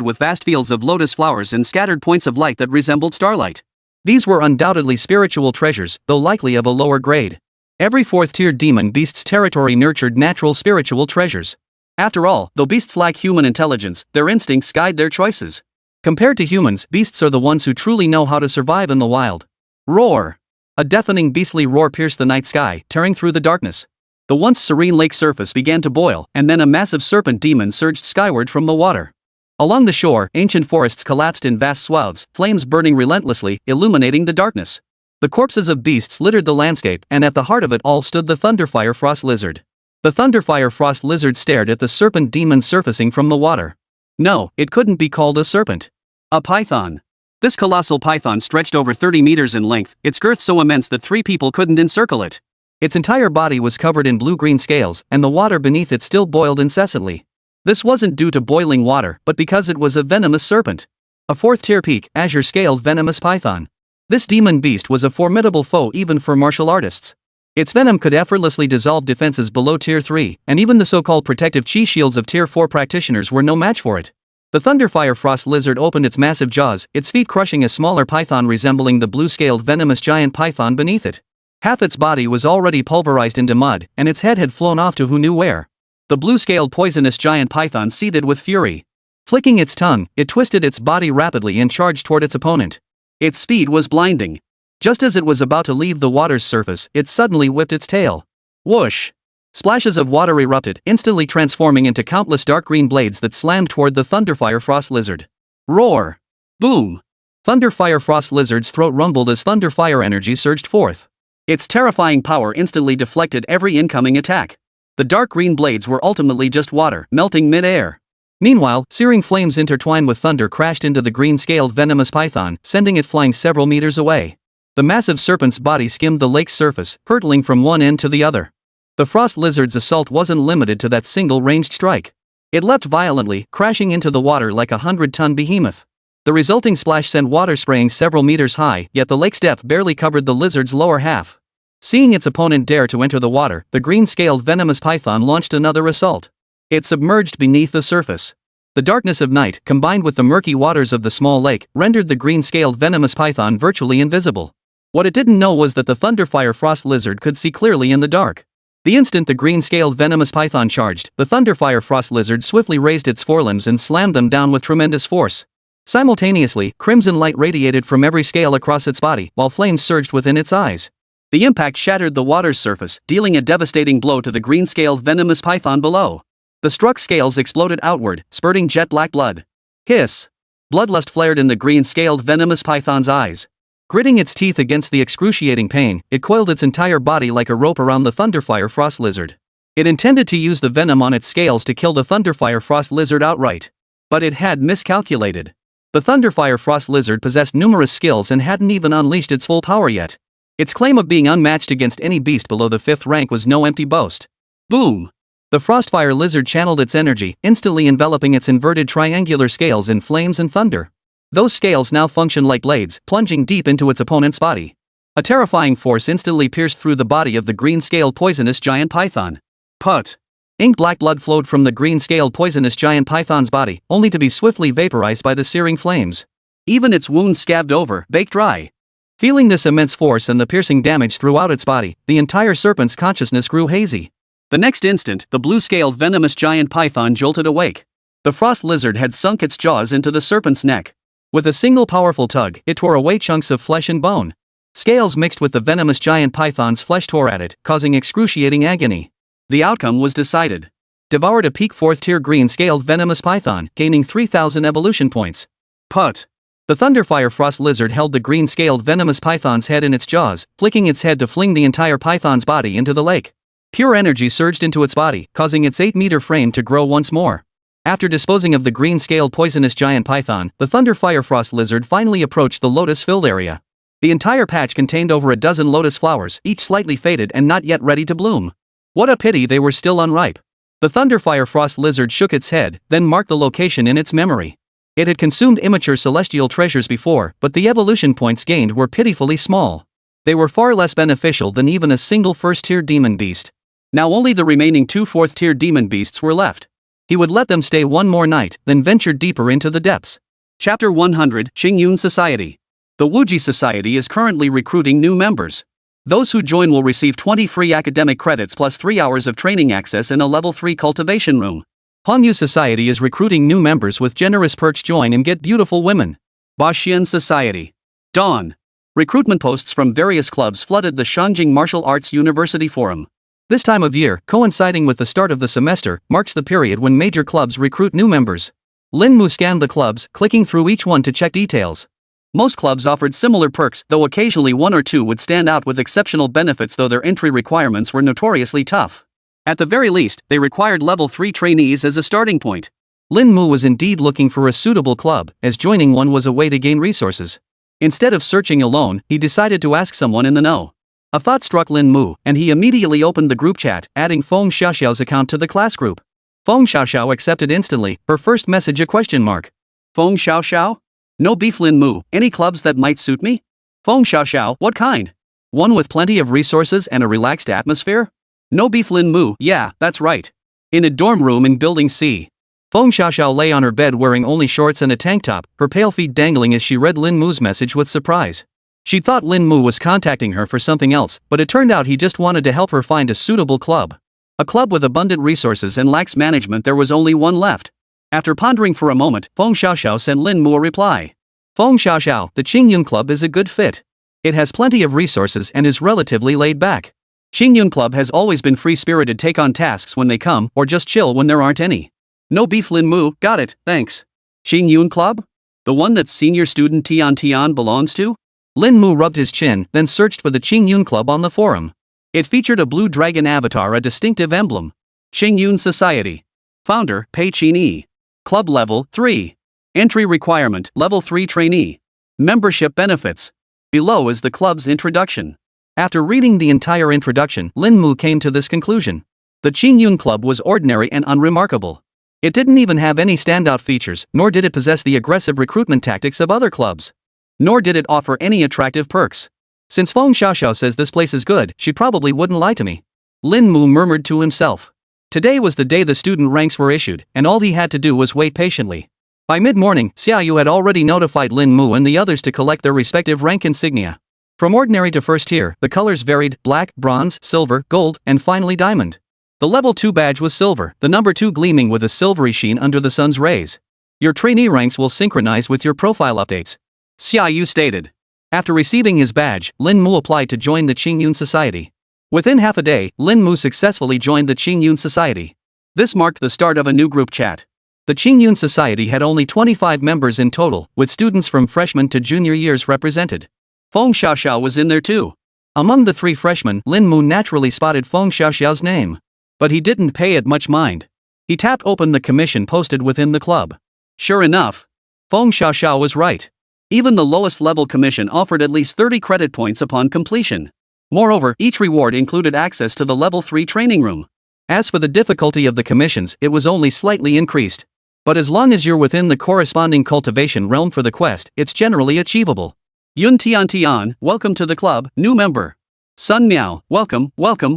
with vast fields of lotus flowers and scattered points of light that resembled starlight. These were undoubtedly spiritual treasures, though likely of a lower grade. Every 4th-tier demon beast's territory nurtured natural spiritual treasures. After all, though beasts lack human intelligence, their instincts guide their choices. Compared to humans, beasts are the ones who truly know how to survive in the wild. Roar! A deafening beastly roar pierced the night sky, tearing through the darkness. The once serene lake surface began to boil, and then a massive serpent demon surged skyward from the water. Along the shore, ancient forests collapsed in vast swaths, flames burning relentlessly, illuminating the darkness. The corpses of beasts littered the landscape, and at the heart of it all stood the Thunderfire Frost Lizard. The Thunderfire Frost Lizard stared at the serpent demon surfacing from the water. No, it couldn't be called a serpent. A python. This colossal python stretched over 30 meters in length, its girth so immense that 3 people couldn't encircle it. Its entire body was covered in blue-green scales, and the water beneath it still boiled incessantly. This wasn't due to boiling water, but because it was a venomous serpent. A 4th-tier peak, azure-scaled venomous python. This demon beast was a formidable foe even for martial artists. Its venom could effortlessly dissolve defenses below Tier 3, and even the so-called protective chi shields of Tier 4 practitioners were no match for it. The Thunderfire Frost Lizard opened its massive jaws, its feet crushing a smaller python resembling the blue-scaled venomous giant python beneath it. Half its body was already pulverized into mud, and its head had flown off to who knew where. The blue-scaled poisonous giant python seethed with fury. Flicking its tongue, it twisted its body rapidly and charged toward its opponent. Its speed was blinding. Just as it was about to leave the water's surface, it suddenly whipped its tail. Whoosh! Splashes of water erupted, instantly transforming into countless dark green blades that slammed toward the Thunderfire Frost Lizard. Roar! Boom! Thunderfire Frost Lizard's throat rumbled as Thunderfire energy surged forth. Its terrifying power instantly deflected every incoming attack. The dark green blades were ultimately just water, melting mid-air. Meanwhile, searing flames intertwined with thunder crashed into the green-scaled venomous python, sending it flying several meters away. The massive serpent's body skimmed the lake's surface, hurtling from one end to the other. The Frost Lizard's assault wasn't limited to that single ranged strike. It leapt violently, crashing into the water like a 100-ton behemoth. The resulting splash sent water spraying several meters high, yet the lake's depth barely covered the lizard's lower half. Seeing its opponent dare to enter the water, the green-scaled venomous python launched another assault. It submerged beneath the surface. The darkness of night, combined with the murky waters of the small lake, rendered the green-scaled venomous python virtually invisible. What it didn't know was that the Thunderfire Frost Lizard could see clearly in the dark. The instant the green-scaled venomous python charged, the Thunderfire Frost Lizard swiftly raised its forelimbs and slammed them down with tremendous force. Simultaneously, crimson light radiated from every scale across its body, while flames surged within its eyes. The impact shattered the water's surface, dealing a devastating blow to the green-scaled venomous python below. The struck scales exploded outward, spurting jet-black blood. Hiss! Bloodlust flared in the green-scaled venomous python's eyes. Gritting its teeth against the excruciating pain, it coiled its entire body like a rope around the Thunderfire Frost Lizard. It intended to use the venom on its scales to kill the Thunderfire Frost Lizard outright. But it had miscalculated. The Thunderfire Frost Lizard possessed numerous skills and hadn't even unleashed its full power yet. Its claim of being unmatched against any beast below the 5th rank was no empty boast. Boom! The Frostfire Lizard channeled its energy, instantly enveloping its inverted triangular scales in flames and thunder. Those scales now functioned like blades, plunging deep into its opponent's body. A terrifying force instantly pierced through the body of the green-scaled poisonous giant python. Put! Ink-black blood flowed from the green-scaled poisonous giant python's body, only to be swiftly vaporized by the searing flames. Even its wounds scabbed over, baked dry. Feeling this immense force and the piercing damage throughout its body, the entire serpent's consciousness grew hazy. The next instant, the blue-scaled venomous giant python jolted awake. The frost lizard had sunk its jaws into the serpent's neck. With a single powerful tug, it tore away chunks of flesh and bone. Scales mixed with the venomous giant python's flesh tore at it, causing excruciating agony. The outcome was decided. Devoured a peak 4th tier green-scaled venomous python, gaining 3,000 evolution points. Put. The Thunderfire frost lizard held the green-scaled venomous python's head in its jaws, flicking its head to fling the entire python's body into the lake. Pure energy surged into its body, causing its 8-meter frame to grow once more. After disposing of the green-scaled poisonous giant python, the Thunderfire frost lizard finally approached the lotus-filled area. The entire patch contained over a dozen lotus flowers, each slightly faded and not yet ready to bloom. What a pity they were still unripe. The Thunderfire frost lizard shook its head, then marked the location in its memory. It had consumed immature celestial treasures before, but the evolution points gained were pitifully small. They were far less beneficial than even a single 1st-tier demon beast. Now only the remaining 2 4th-tier demon beasts were left. He would let them stay one more night, then ventured deeper into the depths. Chapter 100, Qingyun Society. The Wuji Society is currently recruiting new members. Those who join will receive 20 free academic credits plus 3 hours of training access in a level 3 cultivation room. Hongyu Society is recruiting new members with generous perks. Join and get beautiful women. Baxian Society. Dawn. Recruitment posts from various clubs flooded the Shangjing Martial Arts University Forum. This time of year, coinciding with the start of the semester, marks the period when major clubs recruit new members. Lin Mu scanned the clubs, clicking through each one to check details. Most clubs offered similar perks, though occasionally one or two would stand out with exceptional benefits, though their entry requirements were notoriously tough. At the very least, they required level 3 trainees as a starting point. Lin Mu was indeed looking for a suitable club, as joining one was a way to gain resources. Instead of searching alone, he decided to ask someone in the know. A thought struck Lin Mu, and he immediately opened the group chat, adding Feng Xiaoxiao's account to the class group. Feng Xiaoxiao accepted instantly, her first message a question mark. Feng Xiaoxiao? No beef. Lin Mu, any clubs that might suit me? Feng Xiaoxiao, what kind? One with plenty of resources and a relaxed atmosphere? No beef. Lin Mu, yeah, that's right. In a dorm room in Building C. Feng Xiaoxiao lay on her bed wearing only shorts and a tank top, her pale feet dangling as she read Lin Mu's message with surprise. She thought Lin Mu was contacting her for something else, but it turned out he just wanted to help her find a suitable club. A club with abundant resources and lax management. There was only one left. After pondering for a moment, Feng Xiaoxiao sent Lin Mu a reply. Feng Xiaoxiao, the Qingyun Club is a good fit. It has plenty of resources and is relatively laid back. Qingyun Club has always been free-spirited, take on tasks when they come, or just chill when there aren't any. No beef. Lin Mu, got it, thanks. Qingyun Club? The one that senior student Tian Tian belongs to? Lin Mu rubbed his chin, then searched for the Qingyun Club on the forum. It featured a blue dragon avatar, a distinctive emblem. Qingyun Society. Founder, Pei Qin. Club level, 3. Entry requirement, level 3 trainee. Membership benefits. Below is the club's introduction. After reading the entire introduction, Lin Mu came to this conclusion. The Qingyun Club was ordinary and unremarkable. It didn't even have any standout features, nor did it possess the aggressive recruitment tactics of other clubs. Nor did it offer any attractive perks. Since Feng Xiaoxiao says this place is good, she probably wouldn't lie to me. Lin Mu murmured to himself. Today was the day the student ranks were issued, and all he had to do was wait patiently. By mid-morning, Xiaoyu had already notified Lin Mu and the others to collect their respective rank insignia. From ordinary to 1st tier, the colors varied: black, bronze, silver, gold, and finally diamond. The level 2 badge was silver, the number 2 gleaming with a silvery sheen under the sun's rays. Your trainee ranks will synchronize with your profile updates, Xiaoyu stated. After receiving his badge, Lin Mu applied to join the Qingyun Society. Within half a day, Lin Mu successfully joined the Qingyun Society. This marked the start of a new group chat. The Qingyun Society had only 25 members in total, with students from freshman to junior years represented. Feng Xiaoxiao was in there too. Among the 3 freshmen, Lin Mu naturally spotted Feng Xiaoxiao's name. But he didn't pay it much mind. He tapped open the commission posted within the club. Sure enough, Feng Xiaoxiao was right. Even the lowest level commission offered at least 30 credit points upon completion. Moreover, each reward included access to the level 3 training room. As for the difficulty of the commissions, it was only slightly increased. But as long as you're within the corresponding cultivation realm for the quest, it's generally achievable. Yun Tian Tian, welcome to the club, new member. Sun Miao, welcome,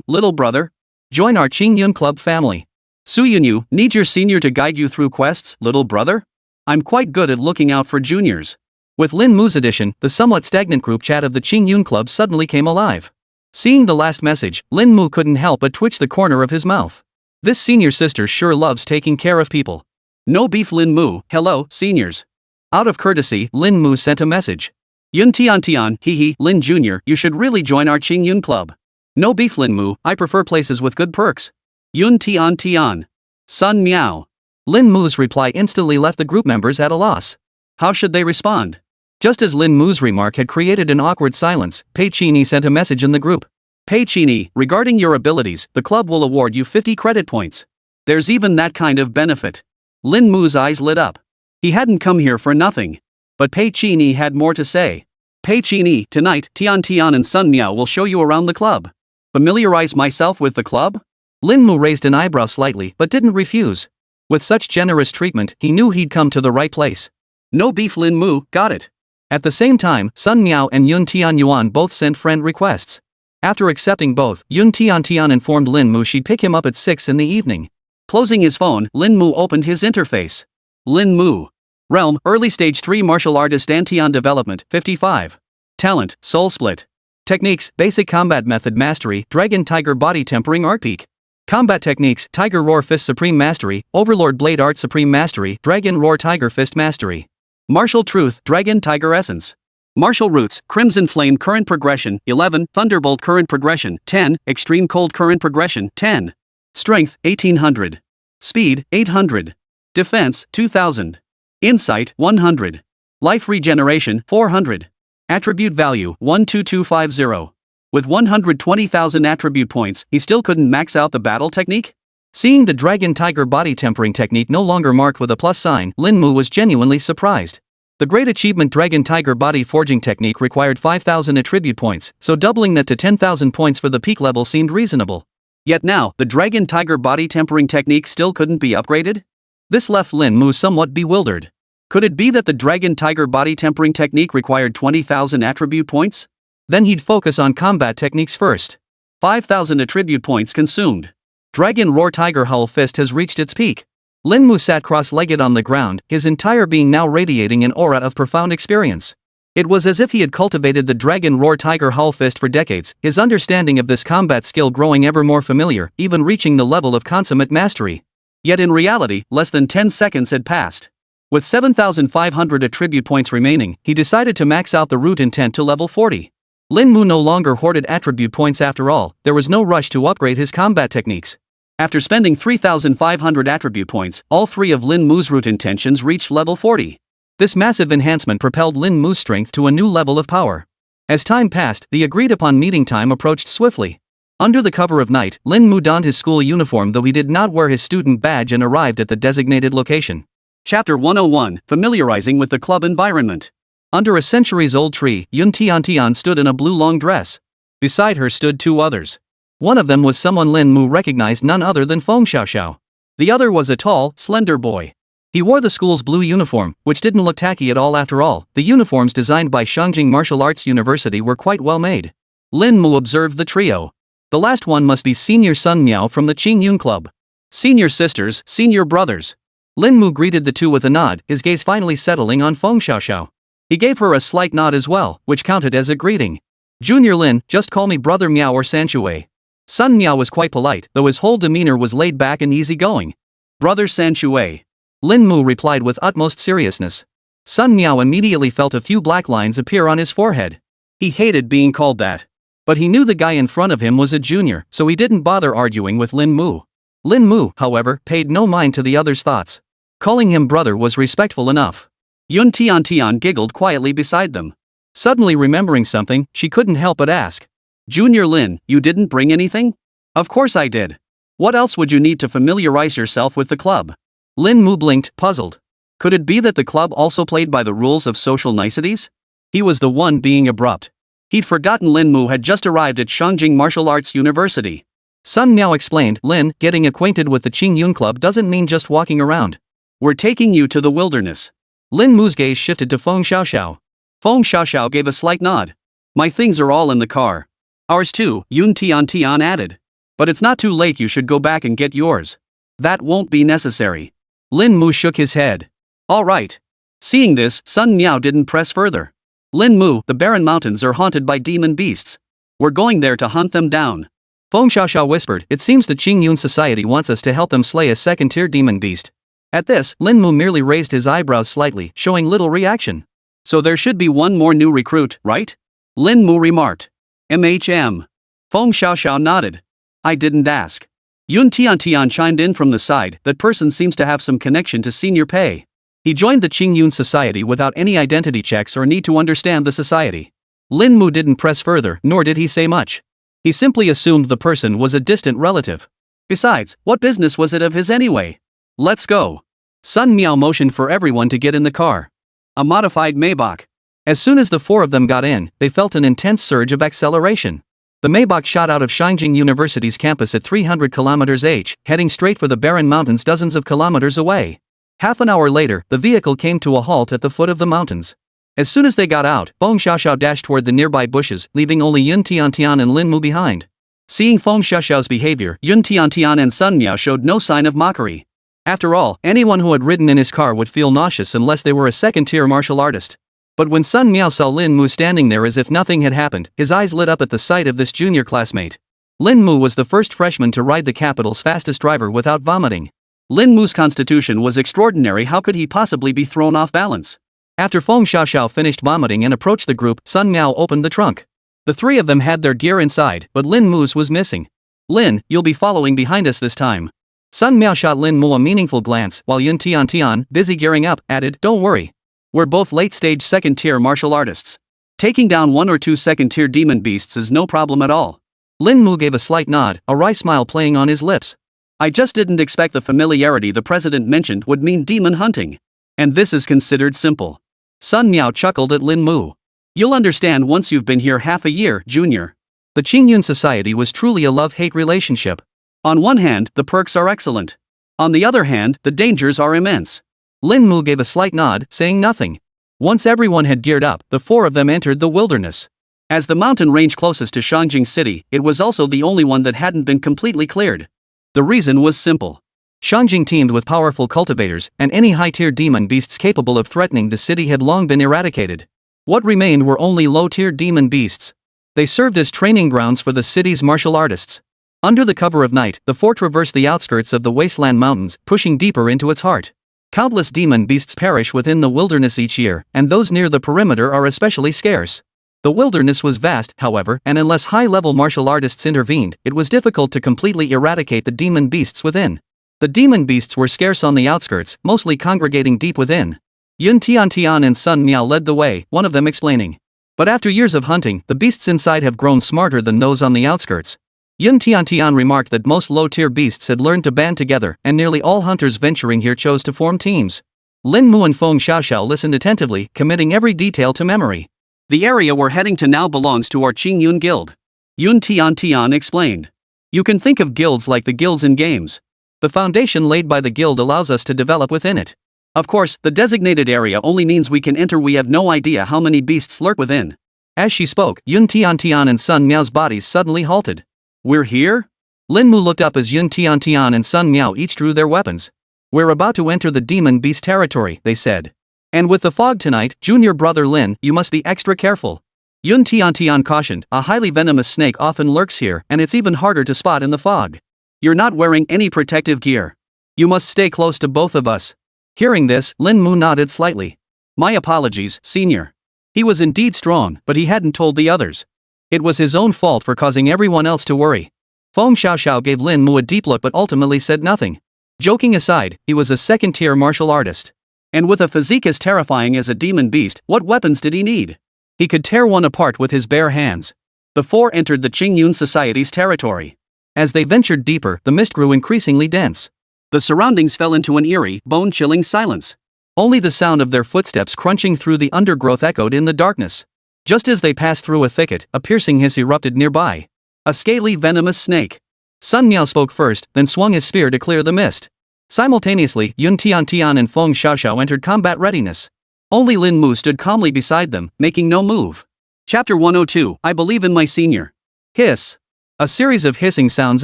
little brother. Join our Qingyun Club family. Su Yunyu, need your senior to guide you through quests, little brother? I'm quite good at looking out for juniors. With Lin Mu's addition, the somewhat stagnant group chat of the Qingyun Club suddenly came alive. Seeing the last message, Lin Mu couldn't help but twitch the corner of his mouth. This senior sister sure loves taking care of people. No beef Lin Mu, hello, seniors. Out of courtesy, Lin Mu sent a message. Yun Tian Tian, hee Lin Jr., you should really join our Qingyun Club. No beef Lin Mu, I prefer places with good perks. Yun Tian Tian. Sun Miao. Lin Mu's reply instantly left the group members at a loss. How should they respond? Just as Lin Mu's remark had created an awkward silence, Pei Chini sent a message in the group. Pei Chini, regarding your abilities, the club will award you 50 credit points. There's even that kind of benefit. Lin Mu's eyes lit up. He hadn't come here for nothing. But Pei Chini had more to say. Pei Chini, tonight, Tian Tian and Sun Miao will show you around the club. Familiarize myself with the club? Lin Mu raised an eyebrow slightly but didn't refuse. With such generous treatment, he knew he'd come to the right place. No beef Lin Mu, got it. At the same time, Sun Miao and Yun Tian Yuan both sent friend requests. After accepting both, Yun Tian Tian informed Lin Mu she'd pick him up at 6 in the evening. Closing his phone, Lin Mu opened his interface. Lin Mu. Realm, Early Stage 3 Martial Artist Antion Development, 55. Talent, Soul Split. Techniques, Basic Combat Method Mastery, Dragon Tiger Body Tempering Art Peak. Combat Techniques, Tiger Roar Fist Supreme Mastery, Overlord Blade Art Supreme Mastery, Dragon Roar Tiger Fist Mastery. Martial Truth, Dragon Tiger Essence. Martial Roots, Crimson Flame Current Progression, 11, Thunderbolt Current Progression, 10, Extreme Cold Current Progression, 10. Strength, 1800. Speed, 800. Defense, 2000. Insight, 100. Life Regeneration, 400. Attribute Value, 12250. With 120,000 attribute points, he still couldn't max out the battle technique? Seeing the Dragon Tiger Body Tempering technique no longer marked with a plus sign, Lin Mu was genuinely surprised. The Great Achievement Dragon Tiger Body Forging technique required 5,000 attribute points, so doubling that to 10,000 points for the peak level seemed reasonable. Yet now, the Dragon Tiger Body Tempering technique still couldn't be upgraded? This left Lin Mu somewhat bewildered. Could it be that the Dragon Tiger Body Tempering technique required 20,000 attribute points? Then he'd focus on combat techniques first. 5,000 attribute points consumed. Dragon Roar Tiger Hull Fist has reached its peak. Lin Mu sat cross-legged on the ground, his entire being now radiating an aura of profound experience. It was as if he had cultivated the Dragon Roar Tiger Hull Fist for decades, his understanding of this combat skill growing ever more familiar, even reaching the level of consummate mastery. Yet in reality, less than 10 seconds had passed. With 7,500 attribute points remaining, he decided to max out the root intent to level 40. Lin Mu no longer hoarded attribute points after all, there was no rush to upgrade his combat techniques. After spending 3,500 attribute points, all three of Lin Mu's root intentions reached level 40. This massive enhancement propelled Lin Mu's strength to a new level of power. As time passed, the agreed-upon meeting time approached swiftly. Under the cover of night, Lin Mu donned his school uniform though he did not wear his student badge and arrived at the designated location. Chapter 101, Familiarizing with the Club Environment. Under a centuries-old tree, Yun Tian Tian stood in a blue long dress. Beside her stood two others. One of them was someone Lin Mu recognized, none other than Feng Xiaoxiao. The other was a tall, slender boy. He wore the school's blue uniform, which didn't look tacky at all after all. The uniforms designed by Shangjing Martial Arts University were quite well made. Lin Mu observed the trio. The last one must be Senior Sun Miao from the Qingyun Club. Senior sisters, senior brothers. Lin Mu greeted the two with a nod, his gaze finally settling on Feng Xiaoxiao. He gave her a slight nod as well, which counted as a greeting. Junior Lin, just call me Brother Miao or Sanshui. Sun Miao was quite polite, though his whole demeanor was laid back and easygoing. Brother Sanshui. Lin Mu replied with utmost seriousness. Sun Miao immediately felt a few black lines appear on his forehead. He hated being called that. But he knew the guy in front of him was a junior, so he didn't bother arguing with Lin Mu. Lin Mu, however, paid no mind to the other's thoughts. Calling him brother was respectful enough. Yun Tian Tian giggled quietly beside them. Suddenly remembering something, she couldn't help but ask. Junior Lin, you didn't bring anything? Of course I did. What else would you need to familiarize yourself with the club? Lin Mu blinked, puzzled. Could it be that the club also played by the rules of social niceties? He was the one being abrupt. He'd forgotten Lin Mu had just arrived at Shangjing Martial Arts University. Sun Miao explained, Lin, getting acquainted with the Qingyun Club doesn't mean just walking around. We're taking you to the wilderness. Lin Mu's gaze shifted to Feng Xiaoxiao. Feng Xiaoxiao gave a slight nod. My things are all in the car. Ours too, Yun Tian Tian added. But it's not too late, you should go back and get yours. That won't be necessary. Lin Mu shook his head. All right. Seeing this, Sun Miao didn't press further. Lin Mu, the barren mountains are haunted by demon beasts. We're going there to hunt them down. Feng Xiaoxiao whispered, it seems the Qingyun Society wants us to help them slay a second-tier demon beast. At this, Lin Mu merely raised his eyebrows slightly, showing little reaction. So there should be one more new recruit, right? Lin Mu remarked. Feng Xiaoxiao nodded. I didn't ask. Yun Tiantian chimed in from the side, that person seems to have some connection to senior pay. He joined the Qingyun Society without any identity checks or need to understand the society. Lin Mu didn't press further, nor did he say much. He simply assumed the person was a distant relative. Besides, what business was it of his anyway? Let's go. Sun Miao motioned for everyone to get in the car. A modified Maybach. As soon as the four of them got in, they felt an intense surge of acceleration. The Maybach shot out of Shangjing University's campus at 300 km/h, heading straight for the barren mountains dozens of kilometers away. Half an hour later, the vehicle came to a halt at the foot of the mountains. As soon as they got out, Feng Xiaoxiao dashed toward the nearby bushes, leaving only Yun Tiantian and Lin Mu behind. Seeing Feng Xiaoxiao's behavior, Yun Tiantian and Sun Miao showed no sign of mockery. After all, anyone who had ridden in his car would feel nauseous unless they were a second-tier martial artist. But when Sun Miao saw Lin Mu standing there as if nothing had happened, his eyes lit up at the sight of this junior classmate. Lin Mu was the first freshman to ride the capital's fastest driver without vomiting. Lin Mu's constitution was extraordinary, how could he possibly be thrown off balance? After Feng Xiaoxiao finished vomiting and approached the group, Sun Miao opened the trunk. The three of them had their gear inside, but Lin Mu's was missing. Lin, you'll be following behind us this time. Sun Miao shot Lin Mu a meaningful glance, while Yun Tiantian, busy gearing up, added, don't worry. We're both late-stage second-tier martial artists. Taking down one or two second-tier demon beasts is no problem at all. Lin Mu gave a slight nod, a wry smile playing on his lips. I just didn't expect the familiarity the president mentioned would mean demon hunting. And this is considered simple. Sun Miao chuckled at Lin Mu. You'll understand once you've been here half a year, junior. The Qingyun Society was truly a love-hate relationship. On one hand, the perks are excellent. On the other hand, the dangers are immense. Lin Mu gave a slight nod, saying nothing. Once everyone had geared up, the four of them entered the wilderness. As the mountain range closest to Shangjing City, it was also the only one that hadn't been completely cleared. The reason was simple. Shangjing teemed with powerful cultivators, and any high-tier demon beasts capable of threatening the city had long been eradicated. What remained were only low-tier demon beasts. They served as training grounds for the city's martial artists. Under the cover of night, the four traversed the outskirts of the wasteland mountains, pushing deeper into its heart. Countless demon beasts perish within the wilderness each year, and those near the perimeter are especially scarce. The wilderness was vast, however, and unless high-level martial artists intervened, it was difficult to completely eradicate the demon beasts within. The demon beasts were scarce on the outskirts, mostly congregating deep within. Yun Tiantian and Sun Miao led the way, one of them explaining. But after years of hunting, the beasts inside have grown smarter than those on the outskirts. Yun Tiantian remarked that most low-tier beasts had learned to band together, and nearly all hunters venturing here chose to form teams. Lin Mu and Feng Xiaoxiao listened attentively, committing every detail to memory. The area we're heading to now belongs to our Qingyun Guild. Yun Tiantian explained. You can think of guilds like the guilds in games. The foundation laid by the guild allows us to develop within it. Of course, the designated area only means we can enter. We have no idea how many beasts lurk within. As she spoke, Yun Tiantian and Sun Miao's bodies suddenly halted. We're here? Lin Mu looked up as Yun Tiantian and Sun Miao each drew their weapons. We're about to enter the demon beast territory, they said. And with the fog tonight, junior brother Lin, you must be extra careful. Yun Tiantian cautioned, a highly venomous snake often lurks here, and it's even harder to spot in the fog. You're not wearing any protective gear. You must stay close to both of us. Hearing this, Lin Mu nodded slightly. My apologies, senior. He was indeed strong, but he hadn't told the others. It was his own fault for causing everyone else to worry. Feng Xiaoxiao gave Lin Mu a deep look but ultimately said nothing. Joking aside, he was a second-tier martial artist. And with a physique as terrifying as a demon beast, what weapons did he need? He could tear one apart with his bare hands. The four entered the Qingyun Society's territory. As they ventured deeper, the mist grew increasingly dense. The surroundings fell into an eerie, bone-chilling silence. Only the sound of their footsteps crunching through the undergrowth echoed in the darkness. Just as they passed through a thicket, a piercing hiss erupted nearby. A scaly, venomous snake. Sun Miao spoke first, then swung his spear to clear the mist. Simultaneously, Yun Tiantian and Feng Xiaoxiao entered combat readiness. Only Lin Mu stood calmly beside them, making no move. Chapter 102, I believe in my senior. Hiss. A series of hissing sounds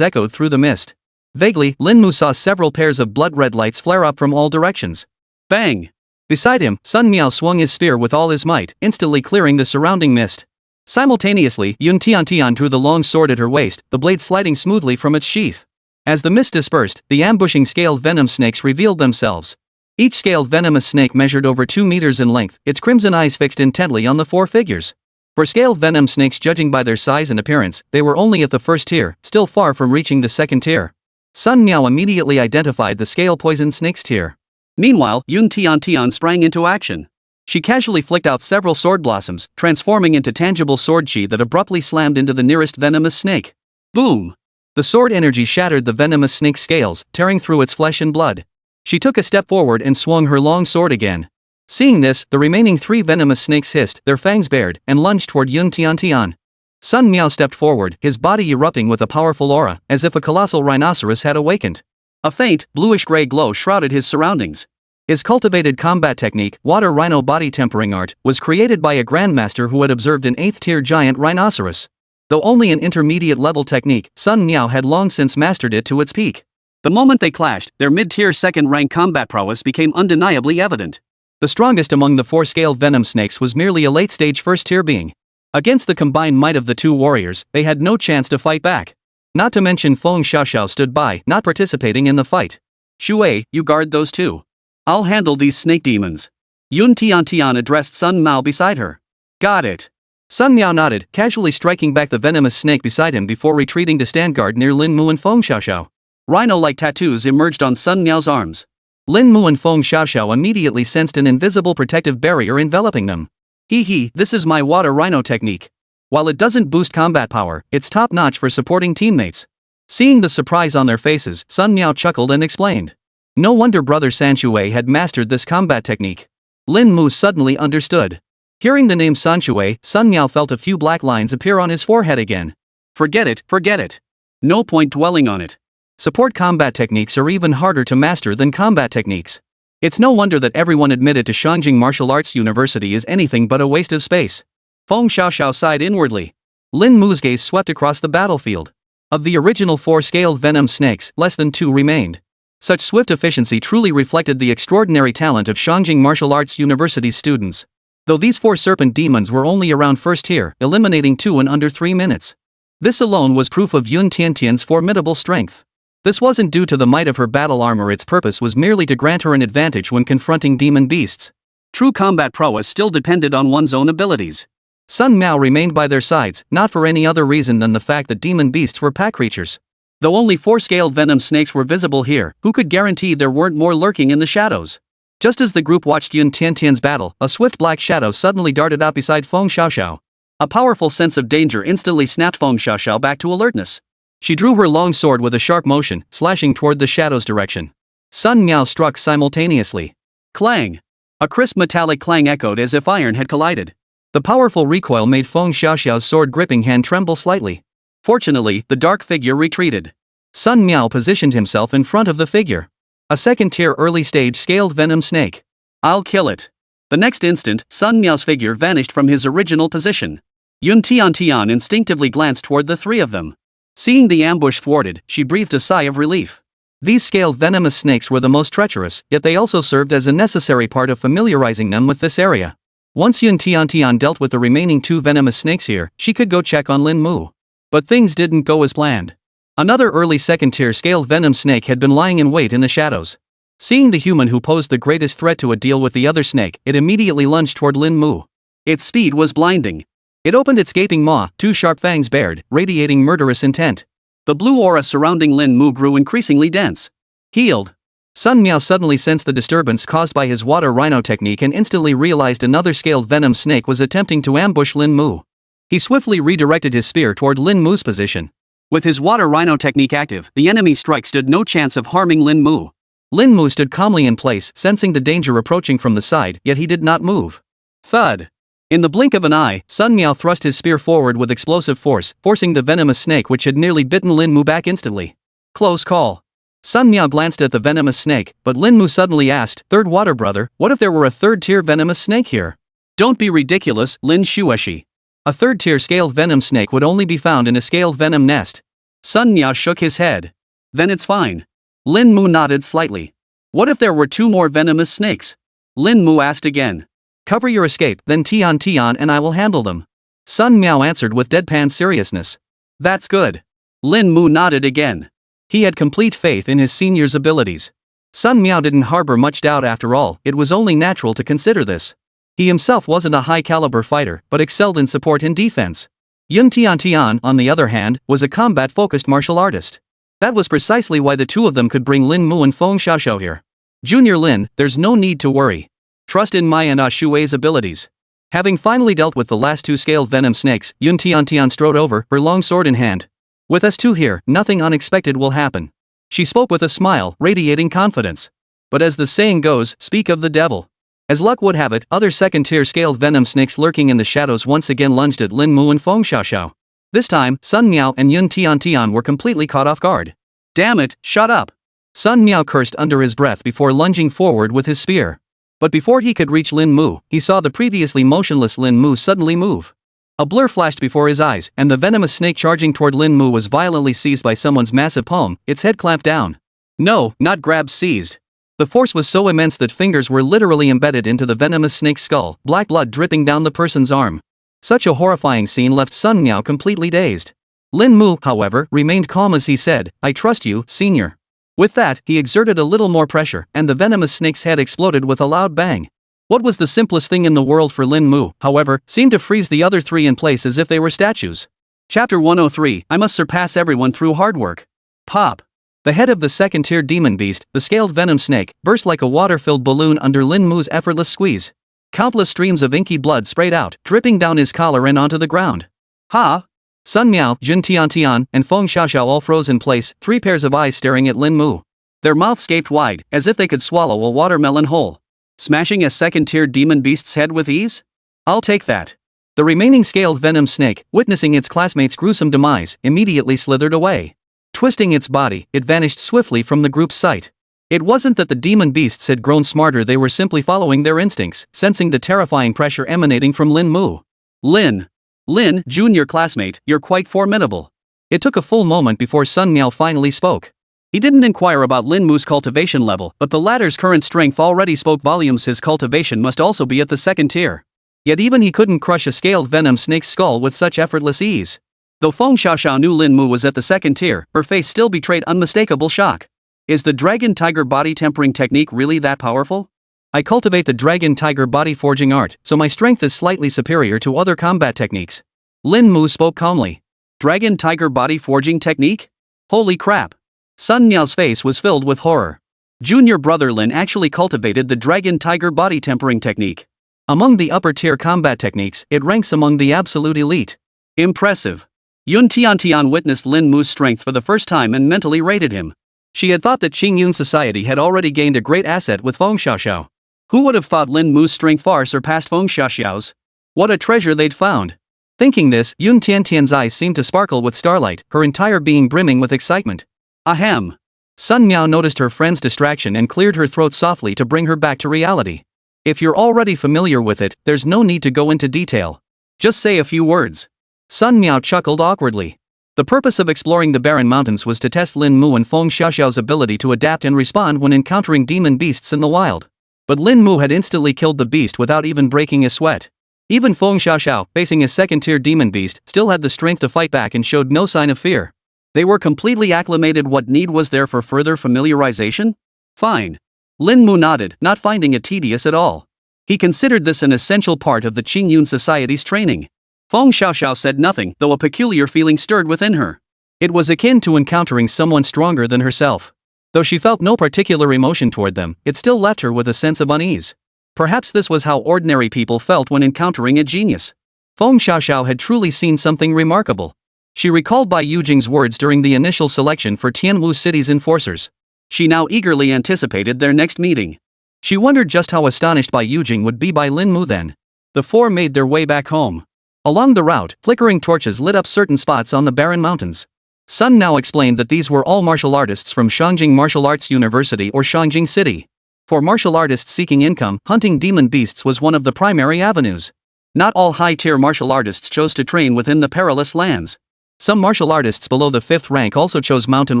echoed through the mist. Vaguely, Lin Mu saw several pairs of blood-red lights flare up from all directions. Bang! Beside him, Sun Miao swung his spear with all his might, instantly clearing the surrounding mist. Simultaneously, Yun Tian drew the long sword at her waist, the blade sliding smoothly from its sheath. As the mist dispersed, the ambushing scaled venom snakes revealed themselves. Each scaled venomous snake measured over 2 meters in length, its crimson eyes fixed intently on the four figures. For scaled venom snakes, judging by their size and appearance, they were only at the first tier, still far from reaching the second tier. Sun Miao immediately identified the scale poison snakes tier. Meanwhile, Yun Tian sprang into action. She casually flicked out several sword blossoms, transforming into tangible sword chi that abruptly slammed into the nearest venomous snake. Boom! The sword energy shattered the venomous snake's scales, tearing through its flesh and blood. She took a step forward and swung her long sword again. Seeing this, the remaining 3 venomous snakes hissed, their fangs bared, and lunged toward Yun Tian. Sun Miao stepped forward, his body erupting with a powerful aura, as if a colossal rhinoceros had awakened. A faint, bluish-gray glow shrouded his surroundings. His cultivated combat technique, Water Rhino Body Tempering Art, was created by a grandmaster who had observed an 8th-tier giant rhinoceros. Though only an intermediate-level technique, Sun Miao had long since mastered it to its peak. The moment they clashed, their mid-tier second-rank combat prowess became undeniably evident. The strongest among the 4 scaled venom snakes was merely a late-stage first-tier being. Against the combined might of the 2 warriors, they had no chance to fight back. Not to mention Feng Xiaoxiao stood by, not participating in the fight. Shuei, you guard those 2. I'll handle these snake demons. Yun Tian addressed Sun Miao beside her. Got it. Sun Miao nodded, casually striking back the venomous snake beside him before retreating to stand guard near Lin Mu and Feng Xiaoxiao. Rhino-like tattoos emerged on Sun Miao's arms. Lin Mu and Feng Xiaoxiao immediately sensed an invisible protective barrier enveloping them. This is my water rhino technique. While it doesn't boost combat power, it's top-notch for supporting teammates. Seeing the surprise on their faces, Sun Miao chuckled and explained. No wonder Brother Sanshui had mastered this combat technique. Lin Mu suddenly understood. Hearing the name Sanshui, Sun Miao felt a few black lines appear on his forehead again. Forget it. No point dwelling on it. Support combat techniques are even harder to master than combat techniques. It's no wonder that everyone admitted to Shangjing Martial Arts University is anything but a waste of space. Feng Xiaoxiao sighed inwardly. Lin Mu's gaze swept across the battlefield. Of the original 4 scaled venom snakes, less than 2 remained. Such swift efficiency truly reflected the extraordinary talent of Shangjing Martial Arts University's students. Though these 4 serpent demons were only around first tier, eliminating 2 in under 3 minutes. This alone was proof of Yun Tian's formidable strength. This wasn't due to the might of her battle armor, its purpose was merely to grant her an advantage when confronting demon beasts. True combat prowess still depended on one's own abilities. Sun Miao remained by their sides, not for any other reason than the fact that demon beasts were pack creatures. Though only 4 scaled venom snakes were visible here, who could guarantee there weren't more lurking in the shadows? Just as the group watched Yun Tian's battle, a swift black shadow suddenly darted out beside Feng Xiaoxiao. A powerful sense of danger instantly snapped Feng Xiaoxiao back to alertness. She drew her long sword with a sharp motion, slashing toward the shadow's direction. Sun Miao struck simultaneously. Clang! A crisp metallic clang echoed as if iron had collided. The powerful recoil made Feng Xiaoxiao's sword-gripping hand tremble slightly. Fortunately, the dark figure retreated. Sun Miao positioned himself in front of the figure. A second-tier early-stage scaled venom snake. I'll kill it. The next instant, Sun Miao's figure vanished from his original position. Yun Tian instinctively glanced toward the 3 of them. Seeing the ambush thwarted, she breathed a sigh of relief. These scaled venomous snakes were the most treacherous, yet they also served as a necessary part of familiarizing them with this area. Once Yun Tian dealt with the remaining 2 venomous snakes here, she could go check on Lin Mu. But things didn't go as planned. Another early second-tier scaled venom snake had been lying in wait in the shadows. Seeing the human who posed the greatest threat to a deal with the other snake, it immediately lunged toward Lin Mu. Its speed was blinding. It opened its gaping maw, 2 sharp fangs bared, radiating murderous intent. The blue aura surrounding Lin Mu grew increasingly dense. Healed. Sun Miao suddenly sensed the disturbance caused by his water rhino technique and instantly realized another scaled venom snake was attempting to ambush Lin Mu. He swiftly redirected his spear toward Lin Mu's position. With his water rhino technique active, the enemy strike stood no chance of harming Lin Mu. Lin Mu stood calmly in place, sensing the danger approaching from the side, yet he did not move. Thud. In the blink of an eye, Sun Miao thrust his spear forward with explosive force, forcing the venomous snake which had nearly bitten Lin Mu back instantly. Close call. Sun Miao glanced at the venomous snake, but Lin Mu suddenly asked, "Third water brother, what if there were a 3rd-tier venomous snake here?" Don't be ridiculous, Lin Shueshi. A 3rd-tier scaled venom snake would only be found in a scaled venom nest. Sun Miao shook his head. Then it's fine. Lin Mu nodded slightly. What if there were 2 more venomous snakes? Lin Mu asked again. Cover your escape, then Tian and I will handle them. Sun Miao answered with deadpan seriousness. That's good. Lin Mu nodded again. He had complete faith in his senior's abilities. Sun Miao didn't harbor much doubt after all, it was only natural to consider this. He himself wasn't a high-caliber fighter, but excelled in support and defense. Yun Tian, on the other hand, was a combat-focused martial artist. That was precisely why the two of them could bring Lin Mu and Feng Xiaoxiao here. Junior Lin, there's no need to worry. Trust in my and Shui's abilities. Having finally dealt with the last two scaled venom snakes, Yun Tian strode over, her long sword in hand. With us two here, nothing unexpected will happen. She spoke with a smile, radiating confidence. But as the saying goes, speak of the devil. As luck would have it, other second-tier scaled venom snakes lurking in the shadows once again lunged at Lin Mu and Feng Xiaoxiao. This time, Sun Miao and Yun Tian were completely caught off guard. Damn it, shut up! Sun Miao cursed under his breath before lunging forward with his spear. But before he could reach Lin Mu, he saw the previously motionless Lin Mu suddenly move. A blur flashed before his eyes, and the venomous snake charging toward Lin Mu was violently seized by someone's massive palm, its head clamped down. No, not grabbed, seized. The force was so immense that fingers were literally embedded into the venomous snake's skull, black blood dripping down the person's arm. Such a horrifying scene left Sun Miao completely dazed. Lin Mu, however, remained calm as he said, I trust you, senior. With that, he exerted a little more pressure, and the venomous snake's head exploded with a loud bang. What was the simplest thing in the world for Lin Mu, however, seemed to freeze the other three in place as if they were statues. Chapter 103, I must surpass everyone through hard work. Pop. The head of the second-tier demon beast, the scaled venom snake, burst like a water-filled balloon under Lin Mu's effortless squeeze. Countless streams of inky blood sprayed out, dripping down his collar and onto the ground. Ha! Sun Miao, Jun Tian, and Feng Xiaoxiao all froze in place, three pairs of eyes staring at Lin Mu. Their mouths gaped wide, as if they could swallow a watermelon whole. Smashing a second-tier demon beast's head with ease? I'll take that. The remaining scaled venom snake, witnessing its classmate's gruesome demise, immediately slithered away. Twisting its body, it vanished swiftly from the group's sight. It wasn't that the demon beasts had grown smarter, they were simply following their instincts, sensing the terrifying pressure emanating from Lin Mu. Lin, junior classmate, you're quite formidable. It took a full moment before Sun Miao finally spoke. He didn't inquire about Lin Mu's cultivation level, but the latter's current strength already spoke volumes. His cultivation must also be at the second tier. Yet even he couldn't crush a scaled venom snake's skull with such effortless ease. Though Feng Xiaoxiao knew Lin Mu was at the second tier, her face still betrayed unmistakable shock. Is the dragon tiger body tempering technique really that powerful? I cultivate the dragon tiger body forging art, so my strength is slightly superior to other combat techniques. Lin Mu spoke calmly. Dragon tiger body forging technique? Holy crap. Sun Miao's face was filled with horror. Junior brother Lin actually cultivated the dragon tiger body tempering technique. Among the upper tier combat techniques, it ranks among the absolute elite. Impressive. Yun Tian witnessed Lin Mu's strength for the first time and mentally rated him. She had thought that Qingyun society had already gained a great asset with Feng Xiaoxiao. Who would have thought Lin Mu's strength far surpassed Feng Xiaoxiao's? What a treasure they'd found. Thinking this, Yun Tian's eyes seemed to sparkle with starlight, her entire being brimming with excitement. Ahem. Sun Miao noticed her friend's distraction and cleared her throat softly to bring her back to reality. If you're already familiar with it, there's no need to go into detail. Just say a few words. Sun Miao chuckled awkwardly. The purpose of exploring the barren mountains was to test Lin Mu and Feng Xiaoxiao's ability to adapt and respond when encountering demon beasts in the wild. But Lin Mu had instantly killed the beast without even breaking a sweat. Even Feng Xiaoxiao, facing a second-tier demon beast, still had the strength to fight back and showed no sign of fear. They were completely acclimated. What need was there for further familiarization? Fine. Lin Mu nodded, not finding it tedious at all. He considered this an essential part of the Qingyun society's training. Feng Xiaoxiao said nothing, though a peculiar feeling stirred within her. It was akin to encountering someone stronger than herself. Though she felt no particular emotion toward them, it still left her with a sense of unease. Perhaps this was how ordinary people felt when encountering a genius. Feng Xiaoxiao had truly seen something remarkable. She recalled Bai Yujing's words during the initial selection for Tianwu City's enforcers. She now eagerly anticipated their next meeting. She wondered just how astonished Bai Yujing would be by Lin Mu then. The four made their way back home. Along the route, flickering torches lit up certain spots on the barren mountains. Sun now explained that these were all martial artists from Shangjing Martial Arts University or Shangjing City. For martial artists seeking income, hunting demon beasts was one of the primary avenues. Not all high-tier martial artists chose to train within the perilous lands. Some martial artists below the 5th rank also chose mountain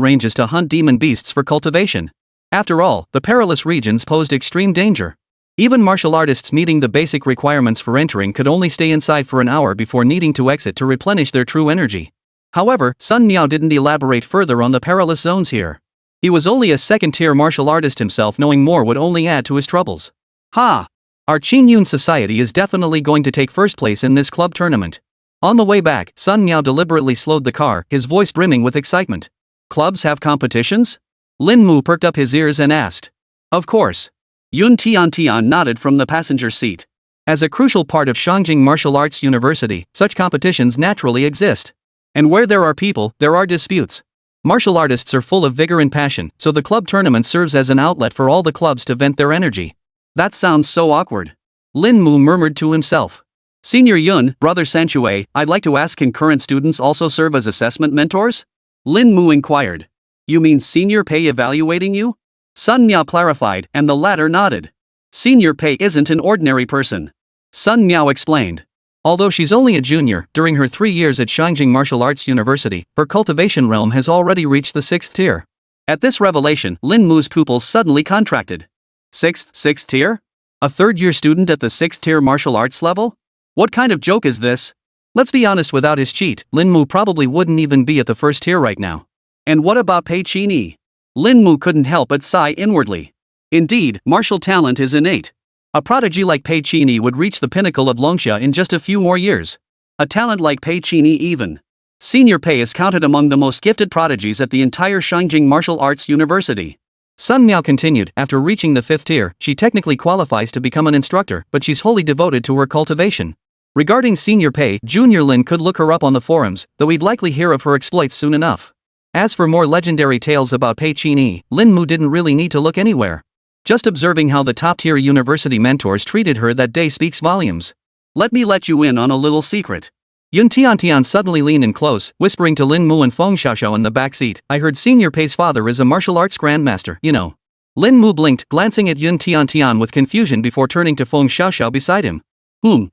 ranges to hunt demon beasts for cultivation. After all, the perilous regions posed extreme danger. Even martial artists meeting the basic requirements for entering could only stay inside for an hour before needing to exit to replenish their true energy. However, Sun Miao didn't elaborate further on the perilous zones here. He was only a second-tier martial artist himself, knowing more would only add to his troubles. Ha! Our Qingyun society is definitely going to take first place in this club tournament. On the way back, Sun Miao deliberately slowed the car, his voice brimming with excitement. Clubs have competitions? Lin Mu perked up his ears and asked. Of course. Yun Tian nodded from the passenger seat. As a crucial part of Shangjing Martial Arts University, such competitions naturally exist. And where there are people, there are disputes. Martial artists are full of vigor and passion, so the club tournament serves as an outlet for all the clubs to vent their energy. That sounds so awkward. Lin Mu murmured to himself. Senior Yun, Brother Sanchue, I'd like to ask, can current students also serve as assessment mentors? Lin Mu inquired. You mean Senior Pei evaluating you? Sun Miao clarified, and the latter nodded. Senior Pei isn't an ordinary person. Sun Miao explained. Although she's only a junior, during her 3 years at Shangjing Martial Arts University, her cultivation realm has already reached the 6th tier. At this revelation, Lin Mu's pupils suddenly contracted. Sixth tier? A third-year student at the 6th tier martial arts level? What kind of joke is this? Let's be honest, without his cheat, Lin Mu probably wouldn't even be at the 1st tier right now. And what about Pei Qini? Lin Mu couldn't help but sigh inwardly. Indeed, martial talent is innate. A prodigy like Pei Qini would reach the pinnacle of Longxia in just a few more years. A talent like Pei Qini even. Senior Pei is counted among the most gifted prodigies at the entire Shangjing Martial Arts University. Sun Miao continued, after reaching the 5th tier, she technically qualifies to become an instructor, but she's wholly devoted to her cultivation. Regarding Senior Pei, Junior Lin could look her up on the forums, though he'd likely hear of her exploits soon enough. As for more legendary tales about Pei Qini, Lin Mu didn't really need to look anywhere. Just observing how the top-tier university mentors treated her that day speaks volumes. Let me let you in on a little secret. Yun Tian suddenly leaned in close, whispering to Lin Mu and Feng Xiaoxiao in the back seat. I heard Senior Pei's father is a martial arts grandmaster, you know. Lin Mu blinked, glancing at Yun Tian with confusion before turning to Feng Xiaoxiao beside him.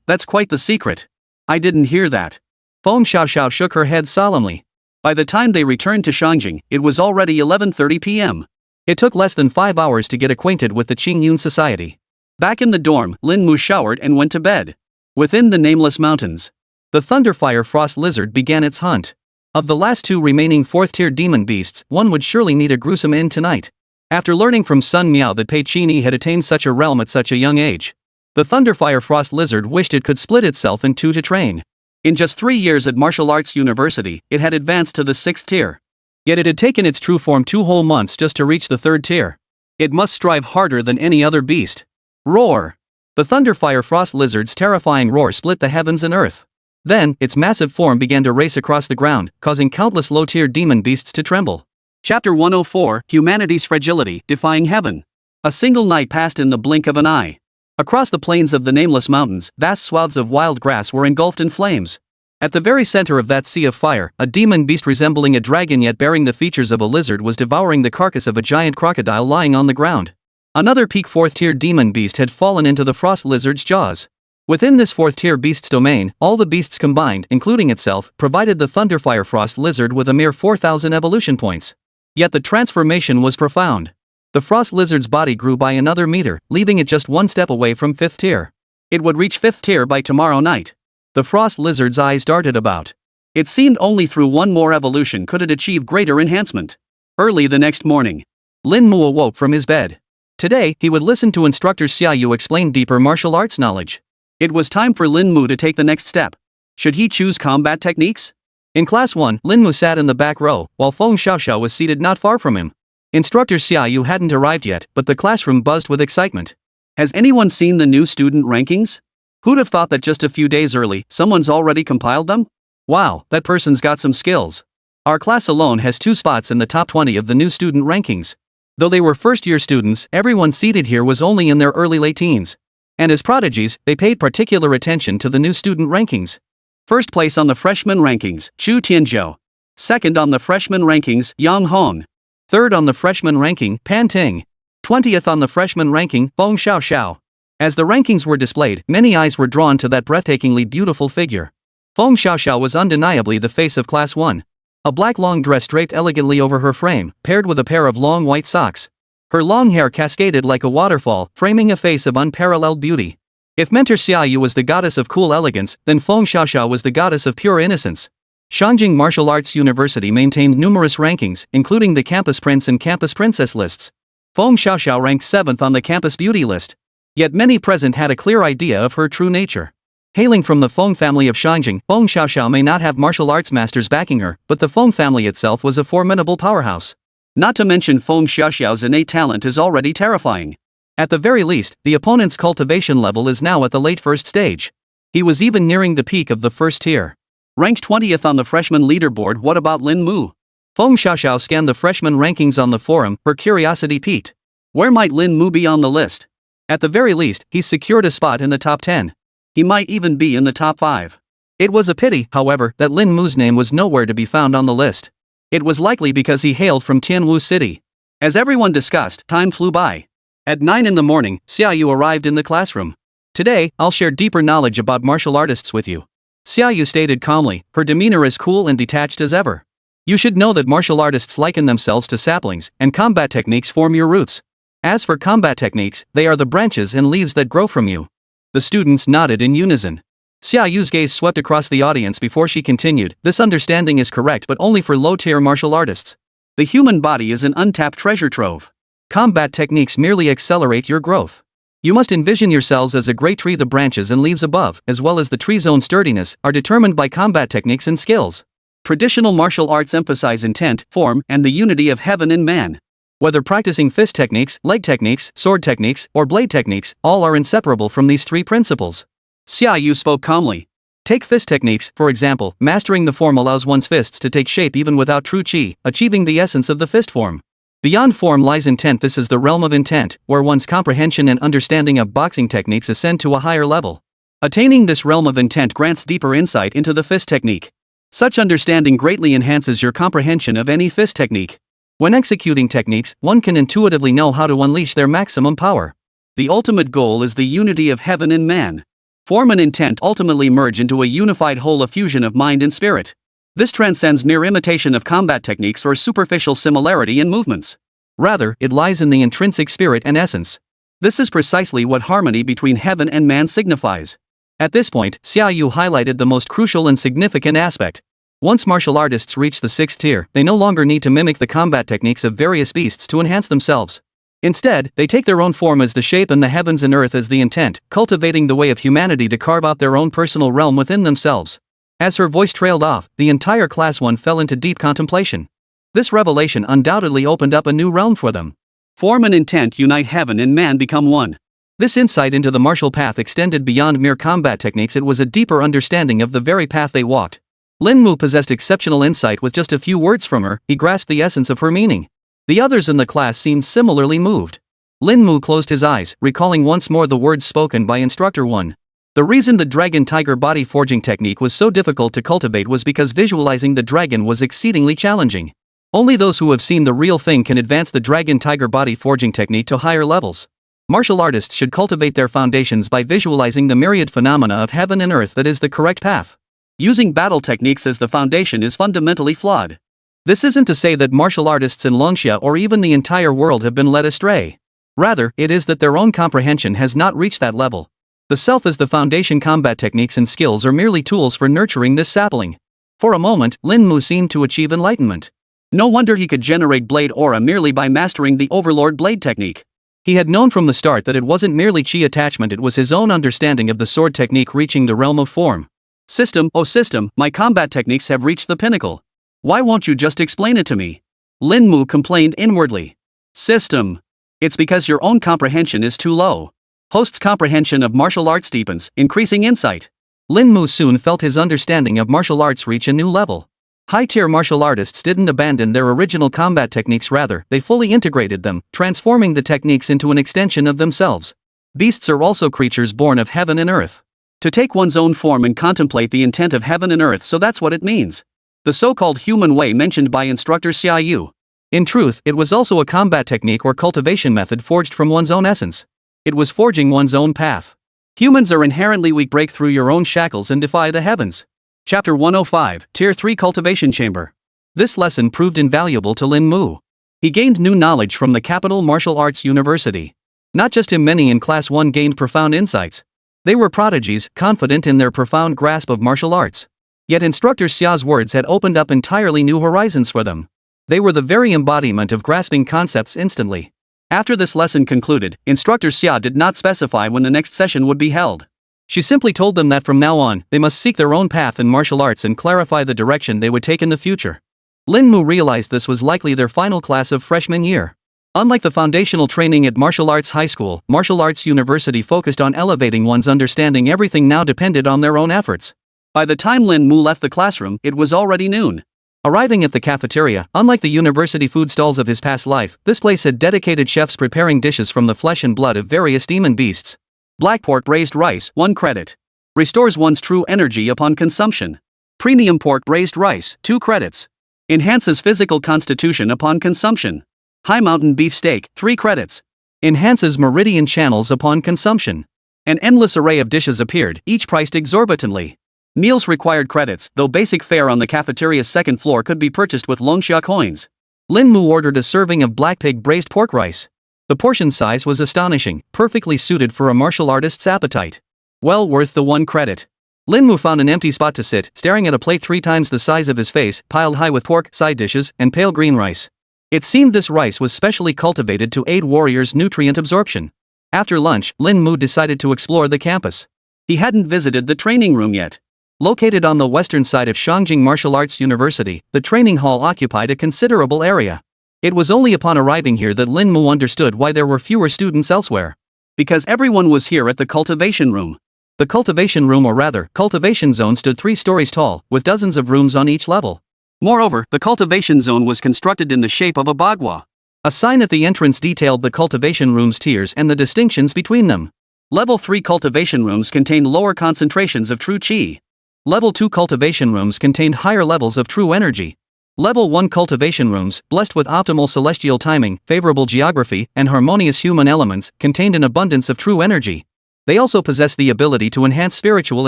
That's quite the secret. I didn't hear that. Feng Xiaoxiao shook her head solemnly. By the time they returned to Shangjing, it was already 11:30 p.m. It took less than 5 hours to get acquainted with the Qingyun society. Back in the dorm, Lin Mu showered and went to bed. Within the nameless mountains, the Thunderfire Frost Lizard began its hunt. Of the last 2 remaining 4th-tier demon beasts, one would surely need a gruesome end tonight. After learning from Sun Miao that Pei Qini had attained such a realm at such a young age, the Thunderfire Frost Lizard wished it could split itself in 2 to train. In just 3 years at Martial Arts University, it had advanced to the 6th tier. Yet it had taken its true form 2 whole months just to reach the 3rd tier. It must strive harder than any other beast. Roar! The Thunderfire Frost Lizard's terrifying roar split the heavens and earth. Then, its massive form began to race across the ground, causing countless low-tier demon beasts to tremble. Chapter 104, Humanity's Fragility, Defying Heaven. A single night passed in the blink of an eye. Across the plains of the nameless mountains, vast swaths of wild grass were engulfed in flames. At the very center of that sea of fire, a demon beast resembling a dragon yet bearing the features of a lizard was devouring the carcass of a giant crocodile lying on the ground. Another peak 4th-tier demon beast had fallen into the frost lizard's jaws. Within this 4th-tier beast's domain, all the beasts combined, including itself, provided the Thunderfire Frost Lizard with a mere 4,000 evolution points. Yet the transformation was profound. The frost lizard's body grew by another meter, leaving it just 1 step away from 5th tier. It would reach 5th tier by tomorrow night. The frost lizard's eyes darted about. It seemed only through one more evolution could it achieve greater enhancement. Early the next morning, Lin Mu awoke from his bed. Today, he would listen to instructor Xiaoyu explain deeper martial arts knowledge. It was time for Lin Mu to take the next step. Should he choose combat techniques? In Class 1, Lin Mu sat in the back row, while Feng Xiaoxiao was seated not far from him. Instructor Xiaoyu hadn't arrived yet, but the classroom buzzed with excitement. Has anyone seen the new student rankings? Who'd have thought that just a few days early, someone's already compiled them? Wow, that person's got some skills. Our class alone has 2 spots in the top 20 of the new student rankings. Though they were first-year students, everyone seated here was only in their early late teens. And as prodigies, they paid particular attention to the new student rankings. First place on the freshman rankings, Chu Tianzhou. Second on the freshman rankings, Yang Hong. Third on the freshman ranking, Pan Ting. 20th on the freshman ranking, Feng Xiaoxiao. As the rankings were displayed, many eyes were drawn to that breathtakingly beautiful figure. Feng Xiaoxiao was undeniably the face of Class 1. A black long dress draped elegantly over her frame, paired with a pair of long white socks. Her long hair cascaded like a waterfall, framing a face of unparalleled beauty. If Mentor Xiaoyu was the goddess of cool elegance, then Feng Xiaoxiao was the goddess of pure innocence. Shanjing Martial Arts University maintained numerous rankings, including the Campus Prince and Campus Princess lists. Feng Xiaoxiao ranked 7th on the Campus Beauty list. Yet many present had a clear idea of her true nature. Hailing from the Feng family of Shanjing, Feng Xiaoxiao may not have martial arts masters backing her, but the Feng family itself was a formidable powerhouse. Not to mention Feng Xiaoxiao's innate talent is already terrifying. At the very least, the opponent's cultivation level is now at the late first stage. He was even nearing the peak of the first tier. Ranked 20th on the freshman leaderboard. What about Lin Mu? Feng Xiaoxiao scanned the freshman rankings on the forum, her curiosity piqued. Where might Lin Mu be on the list? At the very least, he's secured a spot in the top 10. He might even be in the top 5. It was a pity, however, that Lin Mu's name was nowhere to be found on the list. It was likely because he hailed from Tianwu City. As everyone discussed, time flew by. At 9 in the morning, Xiaoyu arrived in the classroom. Today, I'll share deeper knowledge about martial artists with you. Xiaoyu stated calmly, her demeanor as cool and detached as ever. You should know that martial artists liken themselves to saplings, and combat techniques form your roots. As for combat techniques, they are the branches and leaves that grow from you. The students nodded in unison. Xiaoyu's gaze swept across the audience before she continued, this understanding is correct but only for low-tier martial artists. The human body is an untapped treasure trove. Combat techniques merely accelerate your growth. You must envision yourselves as a great tree. The branches and leaves above, as well as the tree's own sturdiness, are determined by combat techniques and skills. Traditional martial arts emphasize intent, form, and the unity of heaven and man. Whether practicing fist techniques, leg techniques, sword techniques, or blade techniques, all are inseparable from these three principles. Xiaoyu spoke calmly. Take fist techniques, for example, mastering the form allows one's fists to take shape even without true qi, achieving the essence of the fist form. Beyond form lies intent. This is the realm of intent, where one's comprehension and understanding of boxing techniques ascend to a higher level. Attaining this realm of intent grants deeper insight into the fist technique. Such understanding greatly enhances your comprehension of any fist technique. When executing techniques, one can intuitively know how to unleash their maximum power. The ultimate goal is the unity of heaven and man. Form and intent ultimately merge into a unified whole, a fusion of mind and spirit. This transcends mere imitation of combat techniques or superficial similarity in movements. Rather, it lies in the intrinsic spirit and essence. This is precisely what harmony between heaven and man signifies. At this point, Xiaoyu highlighted the most crucial and significant aspect. Once martial artists reach the 6th tier, they no longer need to mimic the combat techniques of various beasts to enhance themselves. Instead, they take their own form as the shape and the heavens and earth as the intent, cultivating the way of humanity to carve out their own personal realm within themselves. As her voice trailed off, the entire class 1 fell into deep contemplation. This revelation undoubtedly opened up a new realm for them. Form and intent unite, heaven and man become one. This insight into the martial path extended beyond mere combat techniques. It was a deeper understanding of the very path they walked. Lin Mu possessed exceptional insight. With just a few words from her, he grasped the essence of her meaning. The others in the class seemed similarly moved. Lin Mu closed his eyes, recalling once more the words spoken by Instructor 1. The reason the dragon tiger body forging technique was so difficult to cultivate was because visualizing the dragon was exceedingly challenging. Only those who have seen the real thing can advance the dragon tiger body forging technique to higher levels. Martial artists should cultivate their foundations by visualizing the myriad phenomena of heaven and earth. That is the correct path. Using battle techniques as the foundation is fundamentally flawed. This isn't to say that martial artists in Longxia or even the entire world have been led astray. Rather, it is that their own comprehension has not reached that level. The self is the foundation. Combat techniques and skills are merely tools for nurturing this sapling. For a moment, Lin Mu seemed to achieve enlightenment. No wonder he could generate blade aura merely by mastering the overlord blade technique. He had known from the start that it wasn't merely chi attachment, it was his own understanding of the sword technique reaching the realm of form. System, oh system, my combat techniques have reached the pinnacle. Why won't you just explain it to me? Lin Mu complained inwardly. System. It's because your own comprehension is too low. Host's comprehension of martial arts deepens, increasing insight. Lin Mu soon felt his understanding of martial arts reach a new level. High-tier martial artists didn't abandon their original combat techniques, rather, they fully integrated them, transforming the techniques into an extension of themselves. Beasts are also creatures born of heaven and earth. To take one's own form and contemplate the intent of heaven and earth, so that's what it means. The so-called human way mentioned by Instructor Xiaoyu. In truth, it was also a combat technique or cultivation method forged from one's own essence. It was forging one's own path. Humans are inherently weak. Break through your own shackles and defy the heavens. Chapter 105, Tier 3 Cultivation Chamber. This lesson proved invaluable to Lin Mu. He gained new knowledge from the Capital Martial Arts University. Not just him, many in Class 1 gained profound insights. They were prodigies, confident in their profound grasp of martial arts. Yet Instructor Xia's words had opened up entirely new horizons for them. They were the very embodiment of grasping concepts instantly. After this lesson concluded, Instructor Xia did not specify when the next session would be held. She simply told them that from now on, they must seek their own path in martial arts and clarify the direction they would take in the future. Lin Mu realized this was likely their final class of freshman year. Unlike the foundational training at martial arts high school, martial arts university focused on elevating one's understanding. Everything now depended on their own efforts. By the time Lin Mu left the classroom, it was already noon. Arriving at the cafeteria, unlike the university food stalls of his past life, this place had dedicated chefs preparing dishes from the flesh and blood of various demon beasts. Black pork braised rice, 1 credit. Restores one's true energy upon consumption. Premium pork braised rice, 2 credits. Enhances physical constitution upon consumption. High mountain beef steak, 3 credits. Enhances meridian channels upon consumption. An endless array of dishes appeared, each priced exorbitantly. Meals required credits, though basic fare on the cafeteria's second floor could be purchased with Longxia coins. Lin Mu ordered a serving of black pig braised pork rice. The portion size was astonishing, perfectly suited for a martial artist's appetite. Well worth the 1 credit. Lin Mu found an empty spot to sit, staring at a plate 3 times the size of his face, piled high with pork, side dishes, and pale green rice. It seemed this rice was specially cultivated to aid warriors' nutrient absorption. After lunch, Lin Mu decided to explore the campus. He hadn't visited the training room yet. Located on the western side of Shangjing Martial Arts University, the training hall occupied a considerable area. It was only upon arriving here that Lin Mu understood why there were fewer students elsewhere. Because everyone was here at the cultivation room. The cultivation room, or rather, cultivation zone, stood 3 stories tall, with dozens of rooms on each level. Moreover, the cultivation zone was constructed in the shape of a bagua. A sign at the entrance detailed the cultivation room's tiers and the distinctions between them. Level 3 cultivation rooms contained lower concentrations of true qi. Level 2 cultivation rooms contained higher levels of true energy. Level 1 cultivation rooms, blessed with optimal celestial timing, favorable geography, and harmonious human elements, contained an abundance of true energy. They also possessed the ability to enhance spiritual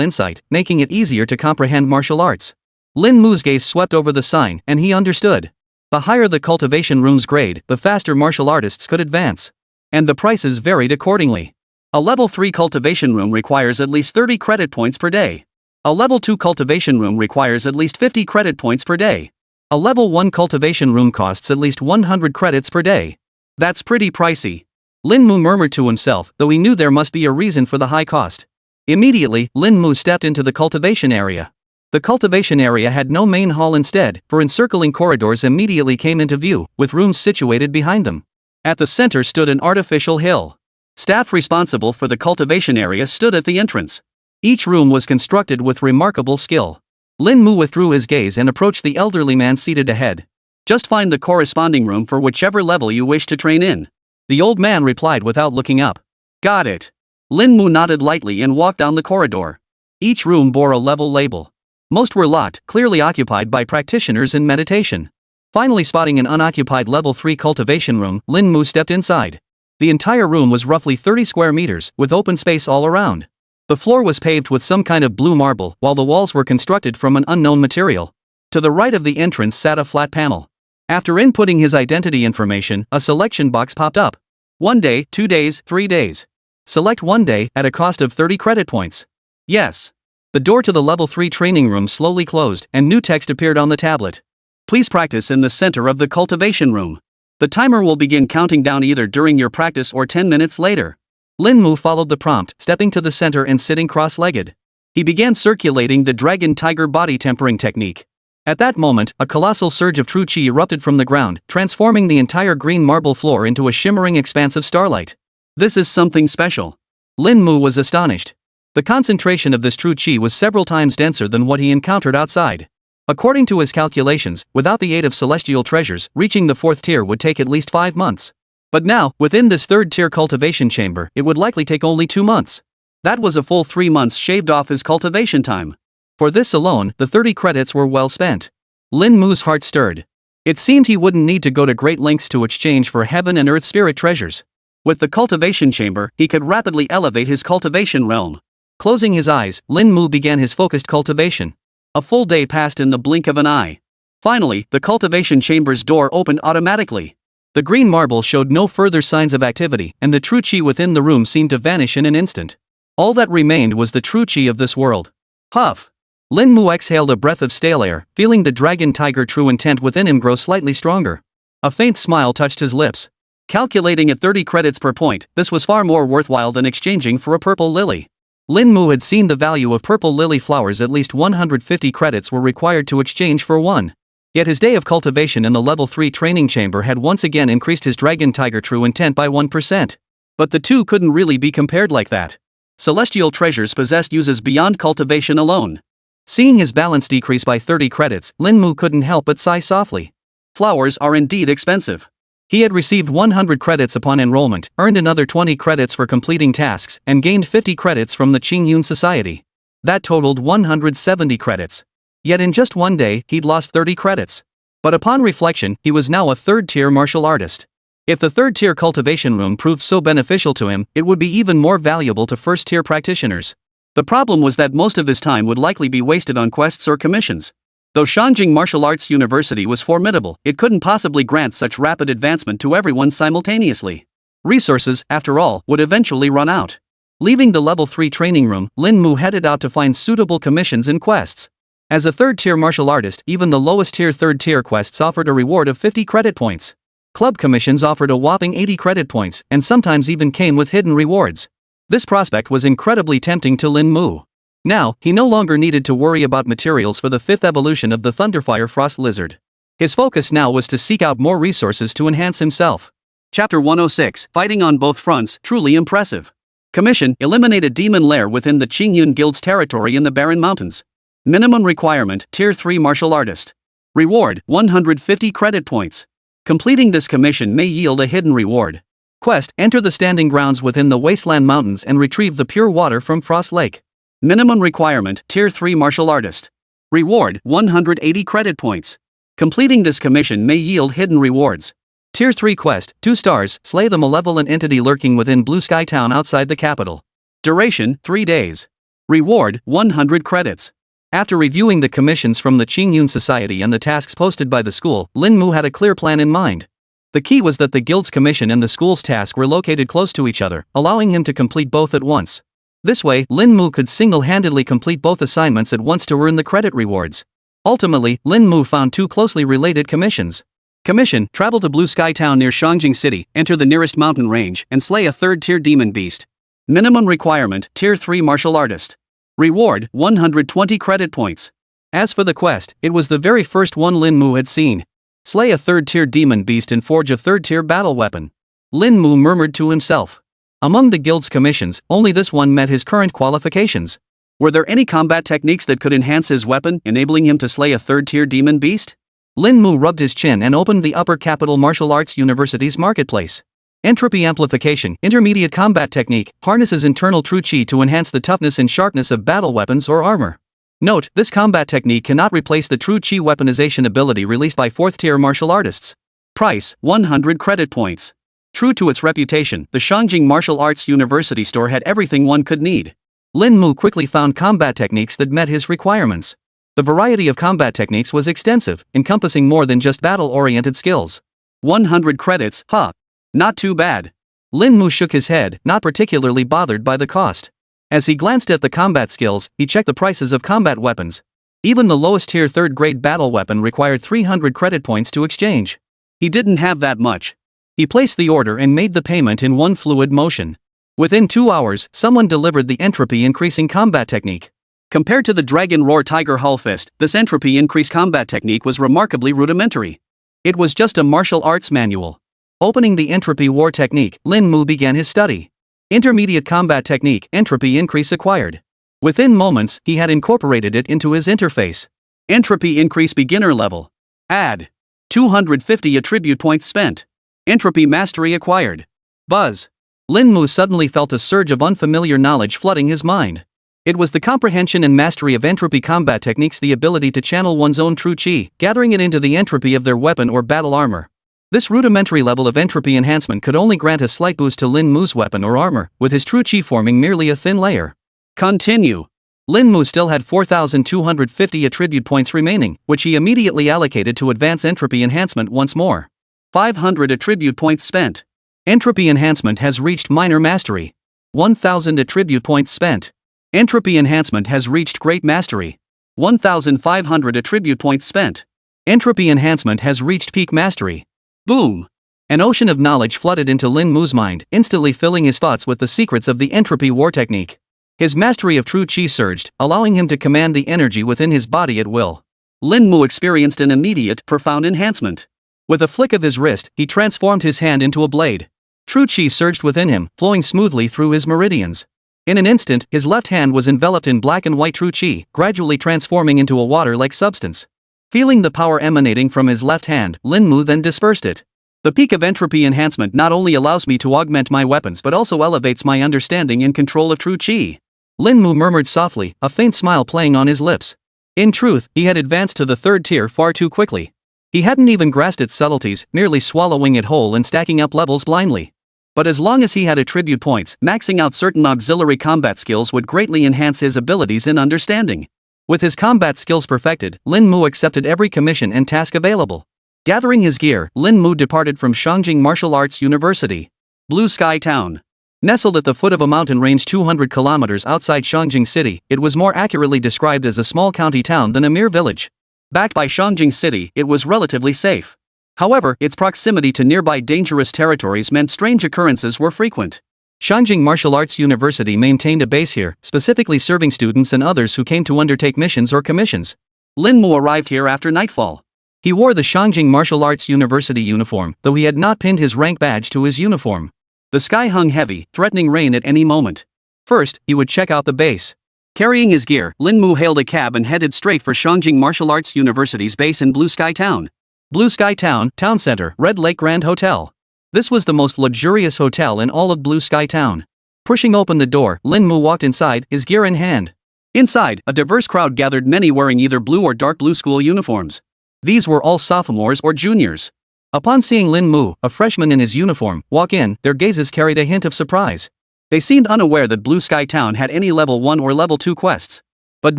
insight, making it easier to comprehend martial arts. Lin Mu's gaze swept over the sign, and he understood. The higher the cultivation room's grade, the faster martial artists could advance. And the prices varied accordingly. A level 3 cultivation room requires at least 30 credit points per day. A level 2 cultivation room requires at least 50 credit points per day. A level 1 cultivation room costs at least 100 credits per day. That's pretty pricey. Lin Mu murmured to himself, though he knew there must be a reason for the high cost. Immediately, Lin Mu stepped into the cultivation area. The cultivation area had no main hall instead, for encircling corridors immediately came into view, with rooms situated behind them. At the center stood an artificial hill. Staff responsible for the cultivation area stood at the entrance. Each room was constructed with remarkable skill. Lin Mu withdrew his gaze and approached the elderly man seated ahead. Just find the corresponding room for whichever level you wish to train in. The old man replied without looking up. Got it. Lin Mu nodded lightly and walked down the corridor. Each room bore a level label. Most were locked, clearly occupied by practitioners in meditation. Finally spotting an unoccupied level 3 cultivation room, Lin Mu stepped inside. The entire room was roughly 30 square meters, with open space all around. The floor was paved with some kind of blue marble, while the walls were constructed from an unknown material. To the right of the entrance sat a flat panel. After inputting his identity information, a selection box popped up. 1 day, 2 days, 3 days. Select 1 day, at a cost of 30 credit points. Yes. The door to the level 3 training room slowly closed, and new text appeared on the tablet. Please practice in the center of the cultivation room. The timer will begin counting down either during your practice or 10 minutes later. Lin Mu followed the prompt, stepping to the center and sitting cross-legged. He began circulating the dragon-tiger body tempering technique. At that moment, a colossal surge of true qi erupted from the ground, transforming the entire green marble floor into a shimmering expanse of starlight. This is something special. Lin Mu was astonished. The concentration of this true qi was several times denser than what he encountered outside. According to his calculations, without the aid of celestial treasures, reaching the 4th tier would take at least 5 months. But now, within this 3rd tier cultivation chamber, it would likely take only 2 months. That was a full 3 months shaved off his cultivation time. For this alone, the 30 credits were well spent. Lin Mu's heart stirred. It seemed he wouldn't need to go to great lengths to exchange for heaven and earth spirit treasures. With the cultivation chamber, he could rapidly elevate his cultivation realm. Closing his eyes, Lin Mu began his focused cultivation. A full day passed in the blink of an eye. Finally, the cultivation chamber's door opened automatically. The green marble showed no further signs of activity, and the true chi within the room seemed to vanish in an instant. All that remained was the true chi of this world. Huff! Lin Mu exhaled a breath of stale air, feeling the dragon tiger true intent within him grow slightly stronger. A faint smile touched his lips. Calculating at 30 credits per point, this was far more worthwhile than exchanging for a purple lily. Lin Mu had seen the value of purple lily flowers. At least 150 credits were required to exchange for one. Yet his day of cultivation in the level 3 training chamber had once again increased his dragon tiger true intent by 1%. But the two couldn't really be compared like that. Celestial treasures possessed uses beyond cultivation alone. Seeing his balance decrease by 30 credits, Lin Mu couldn't help but sigh softly. Flowers are indeed expensive. He had received 100 credits upon enrollment, earned another 20 credits for completing tasks, and gained 50 credits from the Qingyun Society. That totaled 170 credits. Yet in just one day, he'd lost 30 credits. But upon reflection, he was now a third-tier martial artist. If the third-tier cultivation room proved so beneficial to him, it would be even more valuable to first-tier practitioners. The problem was that most of his time would likely be wasted on quests or commissions. Though Shangjing Martial Arts University was formidable, it couldn't possibly grant such rapid advancement to everyone simultaneously. Resources, after all, would eventually run out. Leaving the level 3 training room, Lin Mu headed out to find suitable commissions and quests. As a third-tier martial artist, even the lowest-tier third-tier quests offered a reward of 50 credit points. Club commissions offered a whopping 80 credit points, and sometimes even came with hidden rewards. This prospect was incredibly tempting to Lin Mu. Now, he no longer needed to worry about materials for the 5th evolution of the Thunderfire Frost Lizard. His focus now was to seek out more resources to enhance himself. Chapter 106, Fighting on Both Fronts, Truly Impressive. Commission, eliminate a demon lair within the Qingyun Guild's territory in the Barren Mountains. Minimum requirement, Tier 3 Martial Artist. Reward, 150 credit points. Completing this commission may yield a hidden reward. Quest, enter the standing grounds within the Wasteland Mountains and retrieve the pure water from Frost Lake. Minimum requirement, Tier 3 Martial Artist. Reward, 180 credit points. Completing this commission may yield hidden rewards. Tier 3 Quest, 2 stars, slay the malevolent entity lurking within Blue Sky Town outside the capital. Duration, 3 days. Reward, 100 credits. After reviewing the commissions from the Qingyun Society and the tasks posted by the school, Lin Mu had a clear plan in mind. The key was that the guild's commission and the school's task were located close to each other, allowing him to complete both at once. This way, Lin Mu could single-handedly complete both assignments at once to earn the credit rewards. Ultimately, Lin Mu found 2 closely related commissions. Commission, travel to Blue Sky Town near Shangjing City, enter the nearest mountain range, and slay a third-tier demon beast. Minimum requirement, Tier 3 Martial Artist. Reward, 120 credit points. As for the quest, it was the very first one Lin Mu had seen. Slay a third-tier demon beast and forge a third-tier battle weapon. Lin Mu murmured to himself. Among the guild's commissions, only this one met his current qualifications. Were there any combat techniques that could enhance his weapon, enabling him to slay a third-tier demon beast? Lin Mu rubbed his chin and opened the Upper Capital Martial Arts University's marketplace. Entropy Amplification, Intermediate Combat Technique, harnesses internal true chi to enhance the toughness and sharpness of battle weapons or armor. Note, this combat technique cannot replace the true chi weaponization ability released by 4th-tier martial artists. Price, 100 credit points. True to its reputation, the Shangjing Martial Arts University store had everything one could need. Lin Mu quickly found combat techniques that met his requirements. The variety of combat techniques was extensive, encompassing more than just battle-oriented skills. 100 credits, huh? Not too bad. Lin Mu shook his head, not particularly bothered by the cost. As he glanced at the combat skills, he checked the prices of combat weapons. Even the lowest tier 3rd grade battle weapon required 300 credit points to exchange. He didn't have that much. He placed the order and made the payment in one fluid motion. Within 2 hours, someone delivered the entropy-increasing combat technique. Compared to the Dragon Roar Tiger Hull Fist, this entropy-increased combat technique was remarkably rudimentary. It was just a martial arts manual. Opening the Entropy War Technique, Lin Mu began his study. Intermediate Combat Technique, Entropy Increase acquired. Within moments, he had incorporated it into his interface. Entropy Increase Beginner Level. Add. 250 attribute points spent. Entropy Mastery acquired. Buzz. Lin Mu suddenly felt a surge of unfamiliar knowledge flooding his mind. It was the comprehension and mastery of entropy combat techniques, the ability to channel one's own true chi, gathering it into the entropy of their weapon or battle armor. This rudimentary level of entropy enhancement could only grant a slight boost to Lin Mu's weapon or armor, with his true chi forming merely a thin layer. Continue. Lin Mu still had 4,250 attribute points remaining, which he immediately allocated to advance entropy enhancement once more. 500 attribute points spent. Entropy enhancement has reached minor mastery. 1000 attribute points spent. Entropy enhancement has reached great mastery. 1500 attribute points spent. Entropy enhancement has reached peak mastery. Boom! An ocean of knowledge flooded into Lin Mu's mind, instantly filling his thoughts with the secrets of the entropy war technique. His mastery of true chi surged, allowing him to command the energy within his body at will. Lin Mu experienced an immediate, profound enhancement. With a flick of his wrist, he transformed his hand into a blade. True chi surged within him, flowing smoothly through his meridians. In an instant, his left hand was enveloped in black and white true chi, gradually transforming into a water-like substance. Feeling the power emanating from his left hand, Lin Mu then dispersed it. The peak of entropy enhancement not only allows me to augment my weapons but also elevates my understanding and control of true chi. Lin Mu murmured softly, a faint smile playing on his lips. In truth, he had advanced to the third tier far too quickly. He hadn't even grasped its subtleties, merely swallowing it whole and stacking up levels blindly. But as long as he had attribute points, maxing out certain auxiliary combat skills would greatly enhance his abilities and understanding. With his combat skills perfected, Lin Mu accepted every commission and task available. Gathering his gear, Lin Mu departed from Shangjing Martial Arts University. Blue Sky Town. Nestled at the foot of a mountain range 200 kilometers outside Shangjing City, it was more accurately described as a small county town than a mere village. Backed by Shangjing City, it was relatively safe. However, its proximity to nearby dangerous territories meant strange occurrences were frequent. Shangjing Martial Arts University maintained a base here, specifically serving students and others who came to undertake missions or commissions. Lin Mu arrived here after nightfall. He wore the Shangjing Martial Arts University uniform, though he had not pinned his rank badge to his uniform. The sky hung heavy, threatening rain at any moment. First, he would check out the base. Carrying his gear, Lin Mu hailed a cab and headed straight for Shangjing Martial Arts University's base in Blue Sky Town. Blue Sky Town, Town Center, Red Lake Grand Hotel. This was the most luxurious hotel in all of Blue Sky Town. Pushing open the door, Lin Mu walked inside, his gear in hand. Inside, a diverse crowd gathered, many wearing either blue or dark blue school uniforms. These were all sophomores or juniors. Upon seeing Lin Mu, a freshman in his uniform, walk in, their gazes carried a hint of surprise. They seemed unaware that Blue Sky Town had any level 1 or level 2 quests. But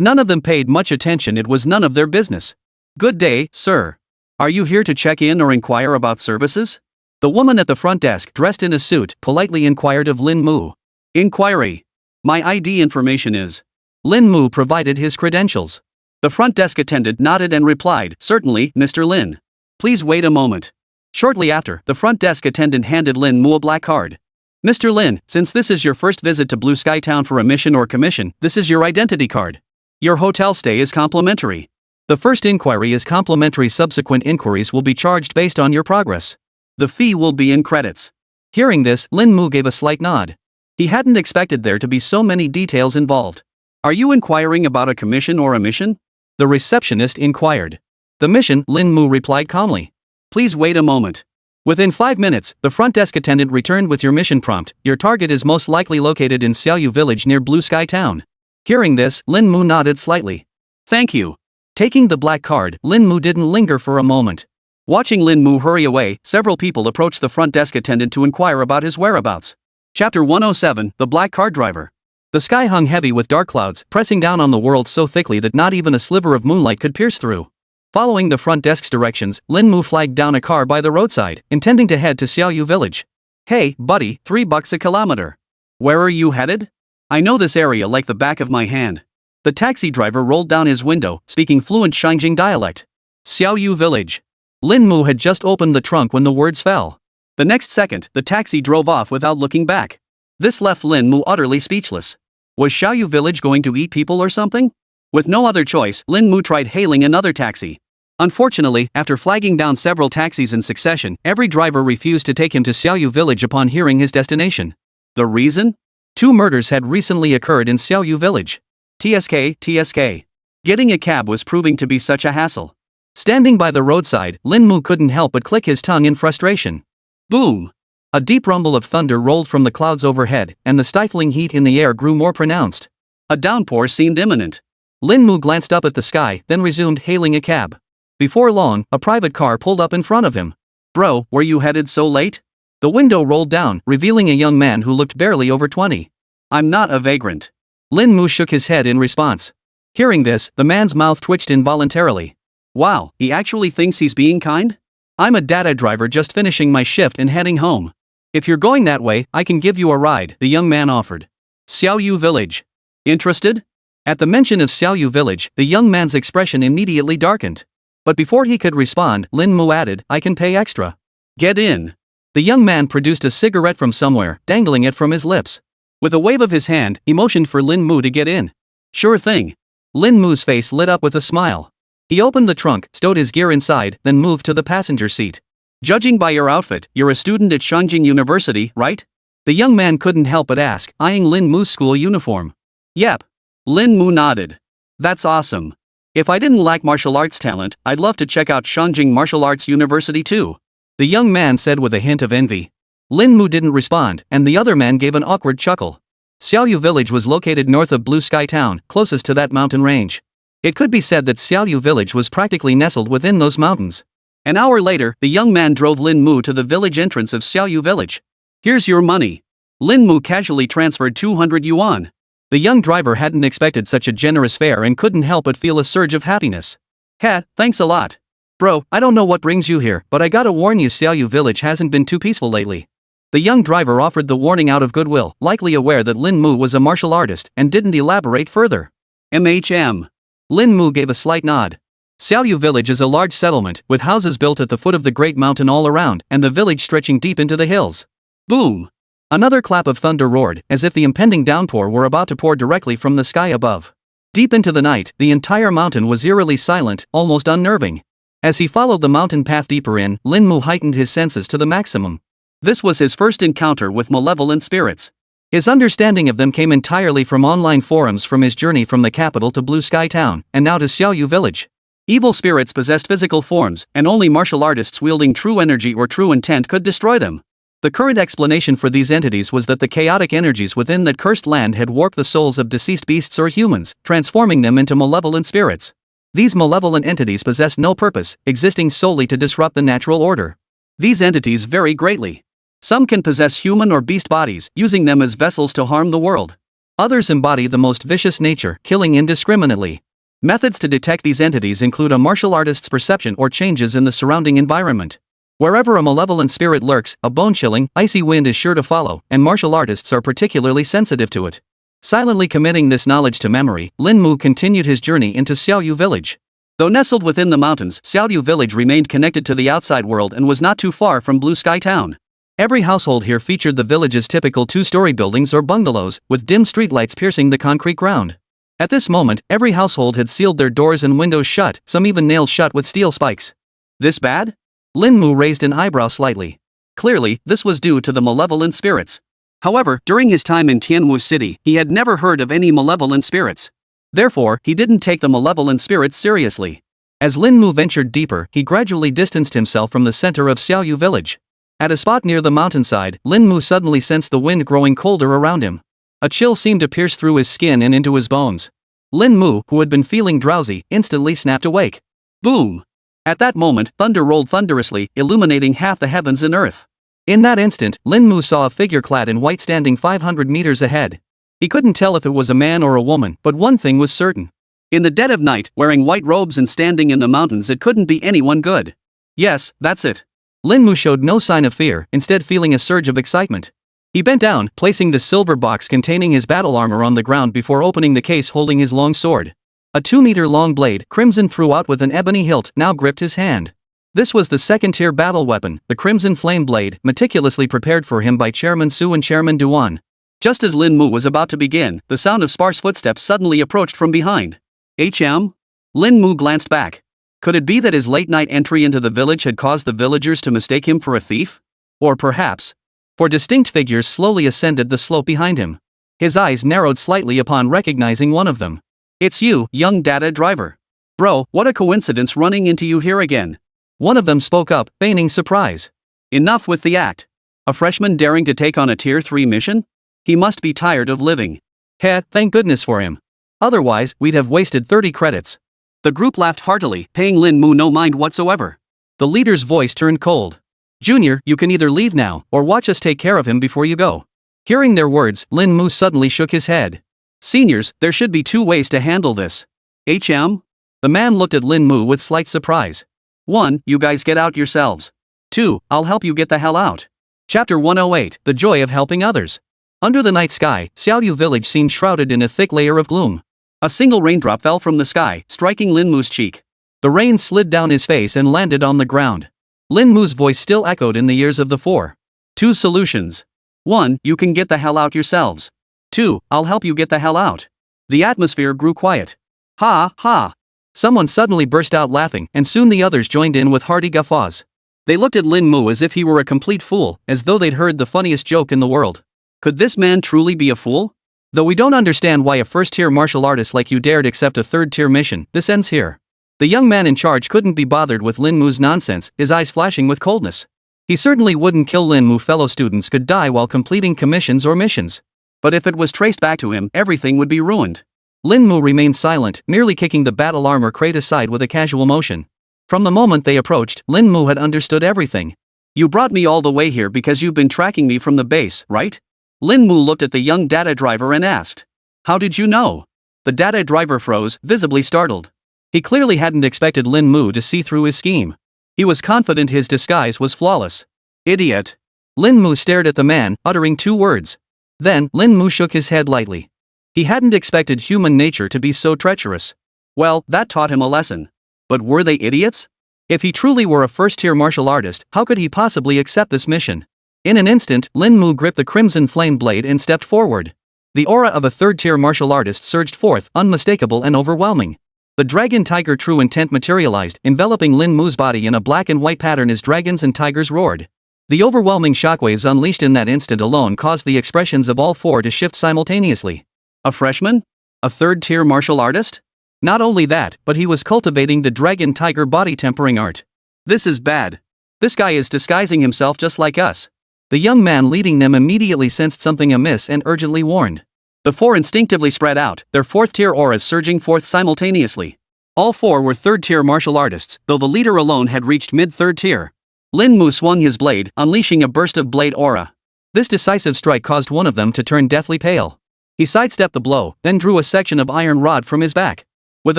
none of them paid much attention, it was none of their business. Good day, sir. Are you here to check in or inquire about services? The woman at the front desk, dressed in a suit, politely inquired of Lin Mu. Inquiry. My ID information is. Lin Mu provided his credentials. The front desk attendant nodded and replied, certainly, Mr. Lin. Please wait a moment. Shortly after, the front desk attendant handed Lin Mu a black card. Mr. Lin, since this is your first visit to Blue Sky Town for a mission or commission, this is your identity card. Your hotel stay is complimentary. The first inquiry is complimentary, subsequent inquiries will be charged based on your progress. The fee will be in credits. Hearing this, Lin Mu gave a slight nod. He hadn't expected there to be so many details involved. Are you inquiring about a commission or a mission? The receptionist inquired. The mission, Lin Mu replied calmly. Please wait a moment. Within 5 minutes, the front desk attendant returned with your mission prompt. Your target is most likely located in Xiaoyu Village near Blue Sky Town. Hearing this, Lin Mu nodded slightly. Thank you. Taking the black card, Lin Mu didn't linger for a moment. Watching Lin Mu hurry away, several people approached the front desk attendant to inquire about his whereabouts. Chapter 107, The Black Car Driver. The sky hung heavy with dark clouds, pressing down on the world so thickly that not even a sliver of moonlight could pierce through. Following the front desk's directions, Lin Mu flagged down a car by the roadside, intending to head to Xiaoyu Village. Hey, buddy, $3 a kilometer. Where are you headed? I know this area like the back of my hand. The taxi driver rolled down his window, speaking fluent Shangjing dialect. Xiaoyu Village. Lin Mu had just opened the trunk when the words fell. The next second, the taxi drove off without looking back. This left Lin Mu utterly speechless. Was Xiaoyu Village going to eat people or something? With no other choice, Lin Mu tried hailing another taxi. Unfortunately, after flagging down several taxis in succession, every driver refused to take him to Xiaoyu Village upon hearing his destination. The reason? 2 murders had recently occurred in Xiaoyu Village. TSK. Getting a cab was proving to be such a hassle. Standing by the roadside, Lin Mu couldn't help but click his tongue in frustration. Boom! A deep rumble of thunder rolled from the clouds overhead, and the stifling heat in the air grew more pronounced. A downpour seemed imminent. Lin Mu glanced up at the sky, then resumed hailing a cab. Before long, a private car pulled up in front of him. Bro, were you headed so late? The window rolled down, revealing a young man who looked barely over 20. I'm not a vagrant. Lin Mu shook his head in response. Hearing this, the man's mouth twitched involuntarily. Wow, he actually thinks he's being kind? I'm a data driver just finishing my shift and heading home. If you're going that way, I can give you a ride, the young man offered. Xiaoyu Village. Interested? At the mention of Xiaoyu Village, the young man's expression immediately darkened. But before he could respond, Lin Mu added, I can pay extra. Get in. The young man produced a cigarette from somewhere, dangling it from his lips. With a wave of his hand, he motioned for Lin Mu to get in. Sure thing. Lin Mu's face lit up with a smile. He opened the trunk, stowed his gear inside, then moved to the passenger seat. Judging by your outfit, you're a student at Shangjing University, right? The young man couldn't help but ask, eyeing Lin Mu's school uniform. Yep. Lin Mu nodded. That's awesome. If I didn't lack martial arts talent, I'd love to check out Shangjing Martial Arts University too. The young man said with a hint of envy. Lin Mu didn't respond, and the other man gave an awkward chuckle. Xiaoyu Village was located north of Blue Sky Town, closest to that mountain range. It could be said that Xiaoyu Village was practically nestled within those mountains. An hour later, the young man drove Lin Mu to the village entrance of Xiaoyu Village. Here's your money. Lin Mu casually transferred 200 yuan. The young driver hadn't expected such a generous fare and couldn't help but feel a surge of happiness. Thanks a lot. Bro, I don't know what brings you here, but I gotta warn you, Xiaoyu Village hasn't been too peaceful lately. The young driver offered the warning out of goodwill, likely aware that Lin Mu was a martial artist, and didn't elaborate further. Lin Mu gave a slight nod. Xiaoyu Village is a large settlement, with houses built at the foot of the great mountain all around, and the village stretching deep into the hills. Boom! Another clap of thunder roared, as if the impending downpour were about to pour directly from the sky above. Deep into the night, the entire mountain was eerily silent, almost unnerving. As he followed the mountain path deeper in, Lin Mu heightened his senses to the maximum. This was his first encounter with malevolent spirits. His understanding of them came entirely from online forums from his journey from the capital to Blue Sky Town, and now to Xiaoyu Village. Evil spirits possessed physical forms, and only martial artists wielding true energy or true intent could destroy them. The current explanation for these entities was that the chaotic energies within that cursed land had warped the souls of deceased beasts or humans, transforming them into malevolent spirits. These malevolent entities possess no purpose, existing solely to disrupt the natural order. These entities vary greatly. Some can possess human or beast bodies, using them as vessels to harm the world. Others embody the most vicious nature, killing indiscriminately. Methods to detect these entities include a martial artist's perception or changes in the surrounding environment. Wherever a malevolent spirit lurks, a bone-chilling, icy wind is sure to follow, and martial artists are particularly sensitive to it. Silently committing this knowledge to memory, Lin Mu continued his journey into Xiaoyu Village. Though nestled within the mountains, Xiaoyu Village remained connected to the outside world and was not too far from Blue Sky Town. Every household here featured the village's typical two-story buildings or bungalows, with dim streetlights piercing the concrete ground. At this moment, every household had sealed their doors and windows shut, some even nailed shut with steel spikes. This bad? Lin Mu raised an eyebrow slightly. Clearly, this was due to the malevolent spirits. However, during his time in Tianwu City, he had never heard of any malevolent spirits. Therefore, he didn't take the malevolent spirits seriously. As Lin Mu ventured deeper, he gradually distanced himself from the center of Xiaoyu Village. At a spot near the mountainside, Lin Mu suddenly sensed the wind growing colder around him. A chill seemed to pierce through his skin and into his bones. Lin Mu, who had been feeling drowsy, instantly snapped awake. Boom! At that moment, thunder rolled thunderously, illuminating half the heavens and earth. In that instant, Lin Mu saw a figure clad in white standing 500 meters ahead. He couldn't tell if it was a man or a woman, but one thing was certain. In the dead of night, wearing white robes and standing in the mountains, it couldn't be anyone good. Yes, that's it. Lin Mu showed no sign of fear, instead feeling a surge of excitement. He bent down, placing the silver box containing his battle armor on the ground before opening the case holding his long sword. A 2-meter-long blade, crimson throughout with an ebony hilt, now gripped his hand. This was the second-tier battle weapon, the Crimson Flame Blade, meticulously prepared for him by Chairman Su and Chairman Duan. Just as Lin Mu was about to begin, the sound of sparse footsteps suddenly approached from behind. Lin Mu glanced back. Could it be that his late-night entry into the village had caused the villagers to mistake him for a thief? Or perhaps... Four distinct figures slowly ascended the slope behind him. His eyes narrowed slightly upon recognizing one of them. It's you, young data driver. Bro, what a coincidence running into you here again. One of them spoke up, feigning surprise. Enough with the act. A freshman daring to take on a Tier 3 mission? He must be tired of living. Thank goodness for him. Otherwise, we'd have wasted 30 credits. The group laughed heartily, paying Lin Mu no mind whatsoever. The leader's voice turned cold. Junior, you can either leave now, or watch us take care of him before you go. Hearing their words, Lin Mu suddenly shook his head. Seniors, there should be two ways to handle this. The man looked at Lin Mu with slight surprise. 1. You guys get out yourselves. 2. I'll help you get the hell out. Chapter 108, The Joy of Helping Others. Under the night sky, Xiaoyu village seemed shrouded in a thick layer of gloom. A single raindrop fell from the sky, striking Lin Mu's cheek. The rain slid down his face and landed on the ground. Lin Mu's voice still echoed in the ears of the four. 2 solutions. 1. You can get the hell out yourselves. 2. I'll help you get the hell out. The atmosphere grew quiet. Ha, ha. Someone suddenly burst out laughing, and soon the others joined in with hearty guffaws. They looked at Lin Mu as if he were a complete fool, as though they'd heard the funniest joke in the world. Could this man truly be a fool? Though we don't understand why a first-tier martial artist like you dared accept a third-tier mission, this ends here. The young man in charge couldn't be bothered with Lin Mu's nonsense, his eyes flashing with coldness. He certainly wouldn't kill Lin Mu. Fellow students could die while completing commissions or missions. But if it was traced back to him, everything would be ruined. Lin Mu remained silent, merely kicking the battle armor crate aside with a casual motion. From the moment they approached, Lin Mu had understood everything. You brought me all the way here because you've been tracking me from the base, right? Lin Mu looked at the young data driver and asked. How did you know? The data driver froze, visibly startled. He clearly hadn't expected Lin Mu to see through his scheme. He was confident his disguise was flawless. Idiot. Lin Mu stared at the man, uttering 2 words. Then, Lin Mu shook his head lightly. He hadn't expected human nature to be so treacherous. Well, that taught him a lesson. But were they idiots? If he truly were a first-tier martial artist, how could he possibly accept this mission? In an instant, Lin Mu gripped the crimson flame blade and stepped forward. The aura of a third-tier martial artist surged forth, unmistakable and overwhelming. The dragon tiger true intent materialized, enveloping Lin Mu's body in a black and white pattern as dragons and tigers roared. The overwhelming shockwaves unleashed in that instant alone caused the expressions of all 4 to shift simultaneously. A freshman? A third-tier martial artist? Not only that, but he was cultivating the dragon tiger body tempering art. This is bad. This guy is disguising himself just like us. The young man leading them immediately sensed something amiss and urgently warned. The 4 instinctively spread out, their 4th-tier auras surging forth simultaneously. All 4 were 3rd-tier martial artists, though the leader alone had reached mid-3rd tier. Lin Mu swung his blade, unleashing a burst of blade aura. This decisive strike caused one of them to turn deathly pale. He sidestepped the blow, then drew a section of iron rod from his back. With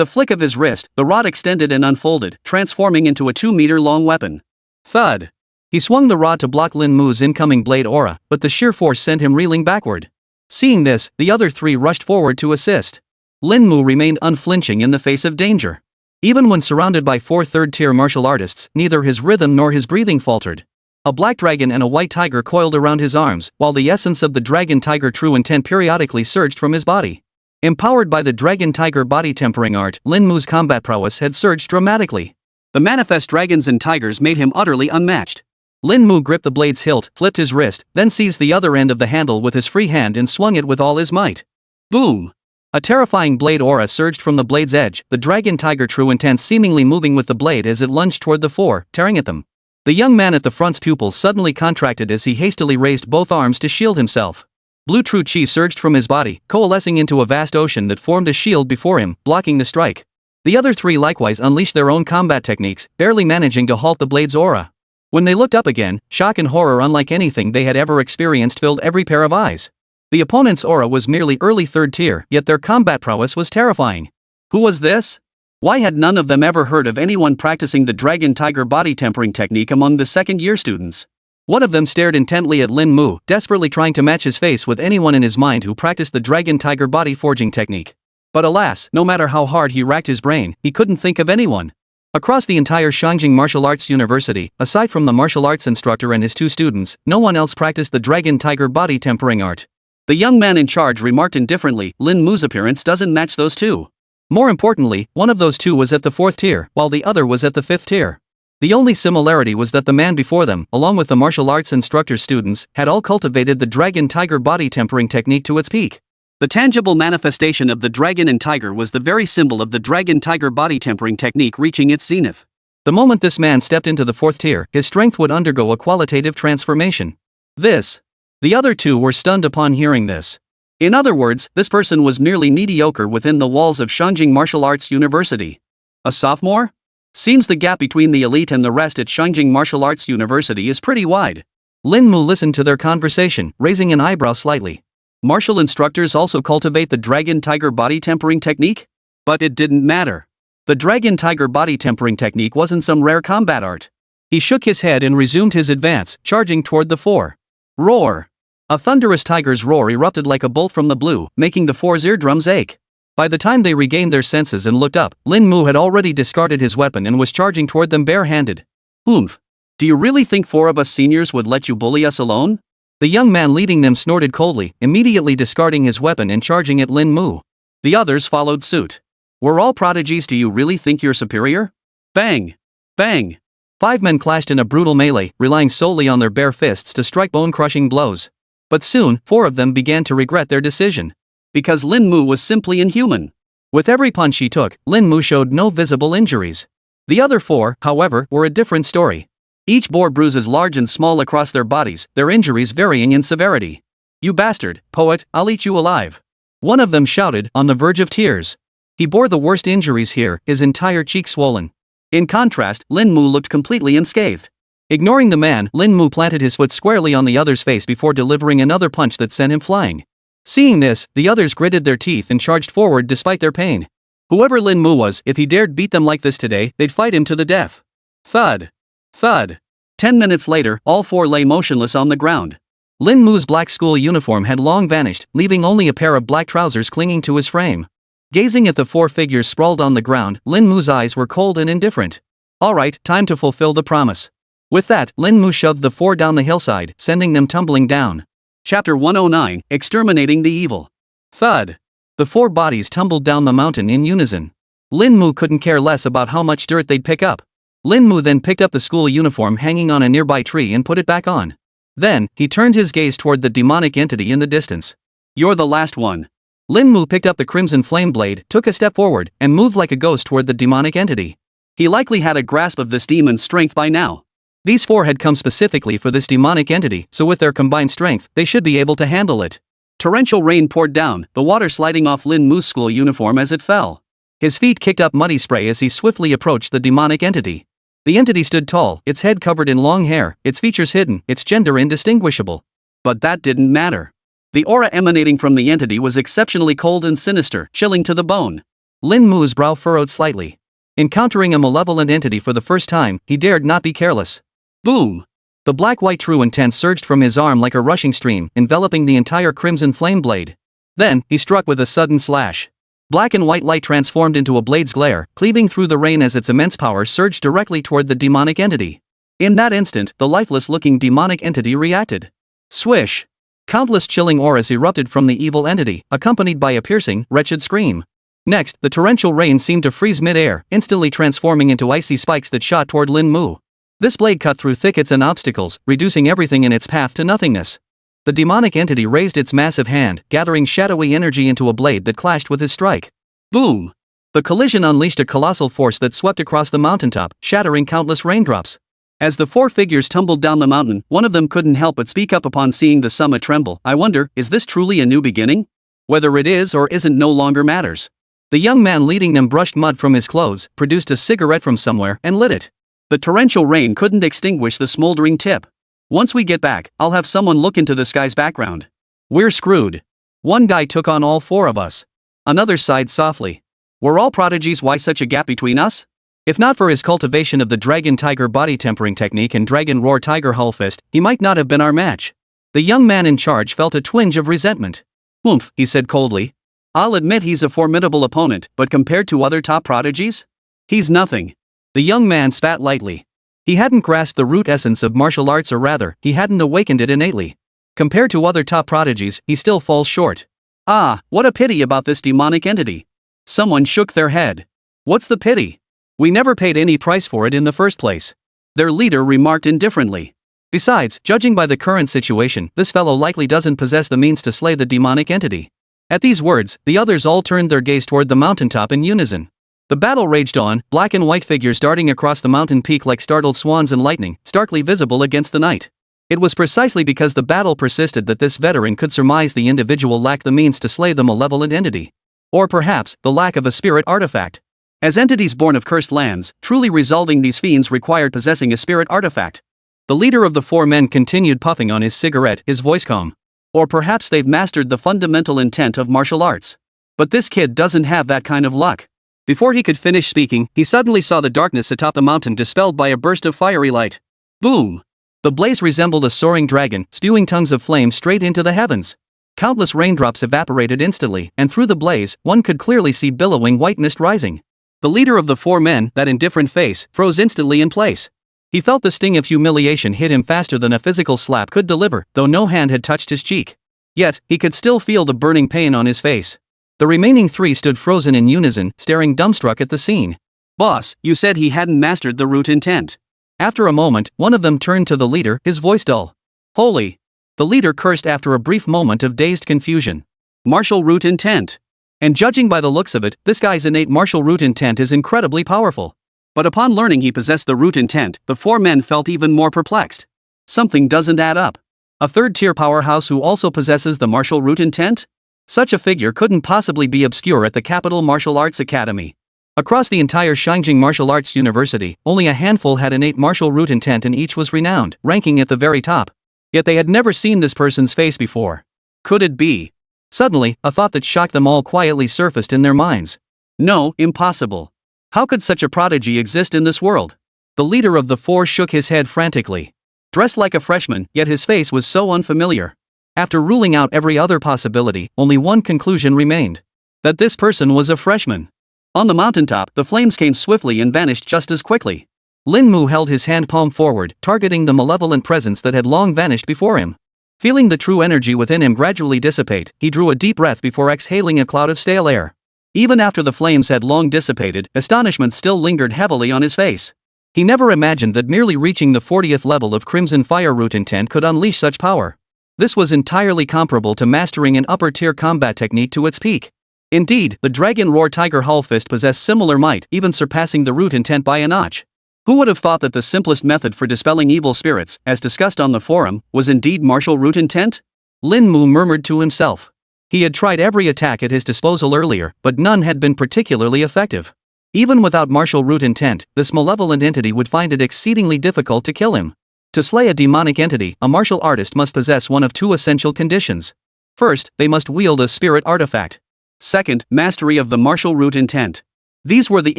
a flick of his wrist, the rod extended and unfolded, transforming into a 2-meter-long weapon. Thud! He swung the rod to block Lin Mu's incoming blade aura, but the sheer force sent him reeling backward. Seeing this, the other 3 rushed forward to assist. Lin Mu remained unflinching in the face of danger. Even when surrounded by 4 third-tier martial artists, neither his rhythm nor his breathing faltered. A black dragon and a white tiger coiled around his arms, while the essence of the dragon tiger true intent periodically surged from his body. Empowered by the dragon tiger body tempering art, Lin Mu's combat prowess had surged dramatically. The manifest dragons and tigers made him utterly unmatched. Lin Mu gripped the blade's hilt, flipped his wrist, then seized the other end of the handle with his free hand and swung it with all his might. Boom! A terrifying blade aura surged from the blade's edge, the dragon tiger true intent seemingly moving with the blade as it lunged toward the 4, tearing at them. The young man at the front's pupils suddenly contracted as he hastily raised both arms to shield himself. Blue true chi surged from his body, coalescing into a vast ocean that formed a shield before him, blocking the strike. The other 3 likewise unleashed their own combat techniques, barely managing to halt the blade's aura. When they looked up again, shock and horror unlike anything they had ever experienced filled every pair of eyes. The opponent's aura was merely early 3rd tier, yet their combat prowess was terrifying. Who was this? Why had none of them ever heard of anyone practicing the dragon tiger body tempering technique among the 2nd-year students? One of them stared intently at Lin Mu, desperately trying to match his face with anyone in his mind who practiced the dragon tiger body forging technique. But alas, no matter how hard he racked his brain, he couldn't think of anyone. Across the entire Shangjing Martial Arts University, aside from the martial arts instructor and his 2 students, no one else practiced the dragon tiger body tempering art. The young man in charge remarked indifferently, Lin Mu's appearance doesn't match those 2. More importantly, one of those 2 was at the 4th tier, while the other was at the 5th tier. The only similarity was that the man before them, along with the martial arts instructor's students, had all cultivated the dragon tiger body tempering technique to its peak. The tangible manifestation of the dragon and tiger was the very symbol of the dragon tiger body tempering technique reaching its zenith. The moment this man stepped into the 4th tier, his strength would undergo a qualitative transformation. The other 2 were stunned upon hearing this. In other words, this person was merely mediocre within the walls of Shangjing Martial Arts University. A sophomore? Seems the gap between the elite and the rest at Shangjing Martial Arts University is pretty wide. Lin Mu listened to their conversation, raising an eyebrow slightly. Martial instructors also cultivate the dragon tiger body tempering technique? But it didn't matter. The dragon tiger body tempering technique wasn't some rare combat art. He shook his head and resumed his advance, charging toward the four. Roar! A thunderous tiger's roar erupted like a bolt from the blue, making the four's eardrums ache. By the time they regained their senses and looked up, Lin Mu had already discarded his weapon and was charging toward them bare-handed. Oomph! Do you really think four of us seniors would let you bully us alone? The young man leading them snorted coldly, immediately discarding his weapon and charging at Lin Mu. The others followed suit. We're all prodigies, do you really think you're superior? Bang! Bang! 5 men clashed in a brutal melee, relying solely on their bare fists to strike bone-crushing blows. But soon, 4 of them began to regret their decision. Because Lin Mu was simply inhuman. With every punch he took, Lin Mu showed no visible injuries. The other 4, however, were a different story. Each bore bruises large and small across their bodies, their injuries varying in severity. You bastard, poet, I'll eat you alive. One of them shouted, on the verge of tears. He bore the worst injuries here, his entire cheek swollen. In contrast, Lin Mu looked completely unscathed. Ignoring the man, Lin Mu planted his foot squarely on the other's face before delivering another punch that sent him flying. Seeing this, the others gritted their teeth and charged forward despite their pain. Whoever Lin Mu was, if he dared beat them like this today, they'd fight him to the death. Thud! Thud! 10 minutes later, all 4 lay motionless on the ground. Lin Mu's black school uniform had long vanished, leaving only a pair of black trousers clinging to his frame. Gazing at the 4 figures sprawled on the ground, Lin Mu's eyes were cold and indifferent. Alright, time to fulfill the promise. With that, Lin Mu shoved the 4 down the hillside, sending them tumbling down. Chapter 109, Exterminating the Evil. Thud! The 4 bodies tumbled down the mountain in unison. Lin Mu couldn't care less about how much dirt they'd pick up. Lin Mu then picked up the school uniform hanging on a nearby tree and put it back on. Then, he turned his gaze toward the demonic entity in the distance. You're the last one. Lin Mu picked up the crimson flame blade, took a step forward, and moved like a ghost toward the demonic entity. He likely had a grasp of this demon's strength by now. These 4 had come specifically for this demonic entity, so with their combined strength, they should be able to handle it. Torrential rain poured down, the water sliding off Lin Mu's school uniform as it fell. His feet kicked up muddy spray as he swiftly approached the demonic entity. The entity stood tall, its head covered in long hair, its features hidden, its gender indistinguishable. But that didn't matter. The aura emanating from the entity was exceptionally cold and sinister, chilling to the bone. Lin Mu's brow furrowed slightly. Encountering a malevolent entity for the first time, he dared not be careless. Boom! The black-white true intent surged from his arm like a rushing stream, enveloping the entire crimson flame blade. Then, he struck with a sudden slash. Black and white light transformed into a blade's glare, cleaving through the rain as its immense power surged directly toward the demonic entity. In that instant, the lifeless-looking demonic entity reacted. Swish! Countless chilling auras erupted from the evil entity, accompanied by a piercing, wretched scream. Next, the torrential rain seemed to freeze mid-air, instantly transforming into icy spikes that shot toward Lin Mu. This blade cut through thickets and obstacles, reducing everything in its path to nothingness. The demonic entity raised its massive hand, gathering shadowy energy into a blade that clashed with his strike. Boom! The collision unleashed a colossal force that swept across the mountaintop, shattering countless raindrops. As the 4 figures tumbled down the mountain, one of them couldn't help but speak up upon seeing the summit tremble. I wonder, is this truly a new beginning? Whether it is or isn't no longer matters. The young man leading them brushed mud from his clothes, produced a cigarette from somewhere, and lit it. The torrential rain couldn't extinguish the smoldering tip. Once we get back, I'll have someone look into this guy's background. We're screwed. One guy took on all 4 of us. Another sighed softly. We're all prodigies, why such a gap between us? If not for his cultivation of the dragon tiger body tempering technique and dragon roar tiger hull fist, he might not have been our match. The young man in charge felt a twinge of resentment. Oomph, he said coldly. I'll admit he's a formidable opponent, but compared to other top prodigies? He's nothing. The young man spat lightly. He hadn't grasped the root essence of martial arts, or rather, he hadn't awakened it innately. Compared to other top prodigies, he still falls short. Ah, what a pity about this demonic entity. Someone shook their head. What's the pity? We never paid any price for it in the first place. Their leader remarked indifferently. Besides, judging by the current situation, this fellow likely doesn't possess the means to slay the demonic entity. At these words, the others all turned their gaze toward the mountaintop in unison. The battle raged on, black and white figures darting across the mountain peak like startled swans and lightning, starkly visible against the night. It was precisely because the battle persisted that this veteran could surmise the individual lacked the means to slay the malevolent entity. Or perhaps, the lack of a spirit artifact. As entities born of cursed lands, truly resolving these fiends required possessing a spirit artifact. The leader of the 4 men continued puffing on his cigarette, his voice calm. Or perhaps they've mastered the fundamental intent of martial arts. But this kid doesn't have that kind of luck. Before he could finish speaking, he suddenly saw the darkness atop the mountain dispelled by a burst of fiery light. Boom! The blaze resembled a soaring dragon, spewing tongues of flame straight into the heavens. Countless raindrops evaporated instantly, and through the blaze, one could clearly see billowing white mist rising. The leader of the four men, that indifferent face, froze instantly in place. He felt the sting of humiliation hit him faster than a physical slap could deliver, though no hand had touched his cheek. Yet, he could still feel the burning pain on his face. The remaining three stood frozen in unison, staring dumbstruck at the scene. "Boss, you said he hadn't mastered the root intent." After a moment, one of them turned to the leader, his voice dull. "Holy!" The leader cursed after a brief moment of dazed confusion. "Martial root intent. And judging by the looks of it, this guy's innate martial root intent is incredibly powerful." But upon learning he possessed the root intent, the four men felt even more perplexed. Something doesn't add up. A third-tier powerhouse who also possesses the martial root intent? Such a figure couldn't possibly be obscure at the Capital Martial Arts Academy. Across the entire Shangjing Martial Arts University, only a handful had innate martial root intent and each was renowned, ranking at the very top. Yet they had never seen this person's face before. Could it be? Suddenly, a thought that shocked them all quietly surfaced in their minds. No, impossible. How could such a prodigy exist in this world? The leader of the four shook his head frantically. Dressed like a freshman, yet his face was so unfamiliar. After ruling out every other possibility, only one conclusion remained. That this person was a freshman. On the mountaintop, the flames came swiftly and vanished just as quickly. Lin Mu held his hand palm forward, targeting the malevolent presence that had long vanished before him. Feeling the true energy within him gradually dissipate, he drew a deep breath before exhaling a cloud of stale air. Even after the flames had long dissipated, astonishment still lingered heavily on his face. He never imagined that merely reaching the 40th level of Crimson Fire Root Intent could unleash such power. This was entirely comparable to mastering an upper-tier combat technique to its peak. Indeed, the Dragon Roar Tiger Hull Fist possessed similar might, even surpassing the root intent by a notch. Who would have thought that the simplest method for dispelling evil spirits, as discussed on the forum, was indeed martial root intent? Lin Mu murmured to himself. He had tried every attack at his disposal earlier, but none had been particularly effective. Even without martial root intent, this malevolent entity would find it exceedingly difficult to kill him. To slay a demonic entity, a martial artist must possess one of two essential conditions. First, they must wield a spirit artifact. Second, mastery of the martial root intent. These were the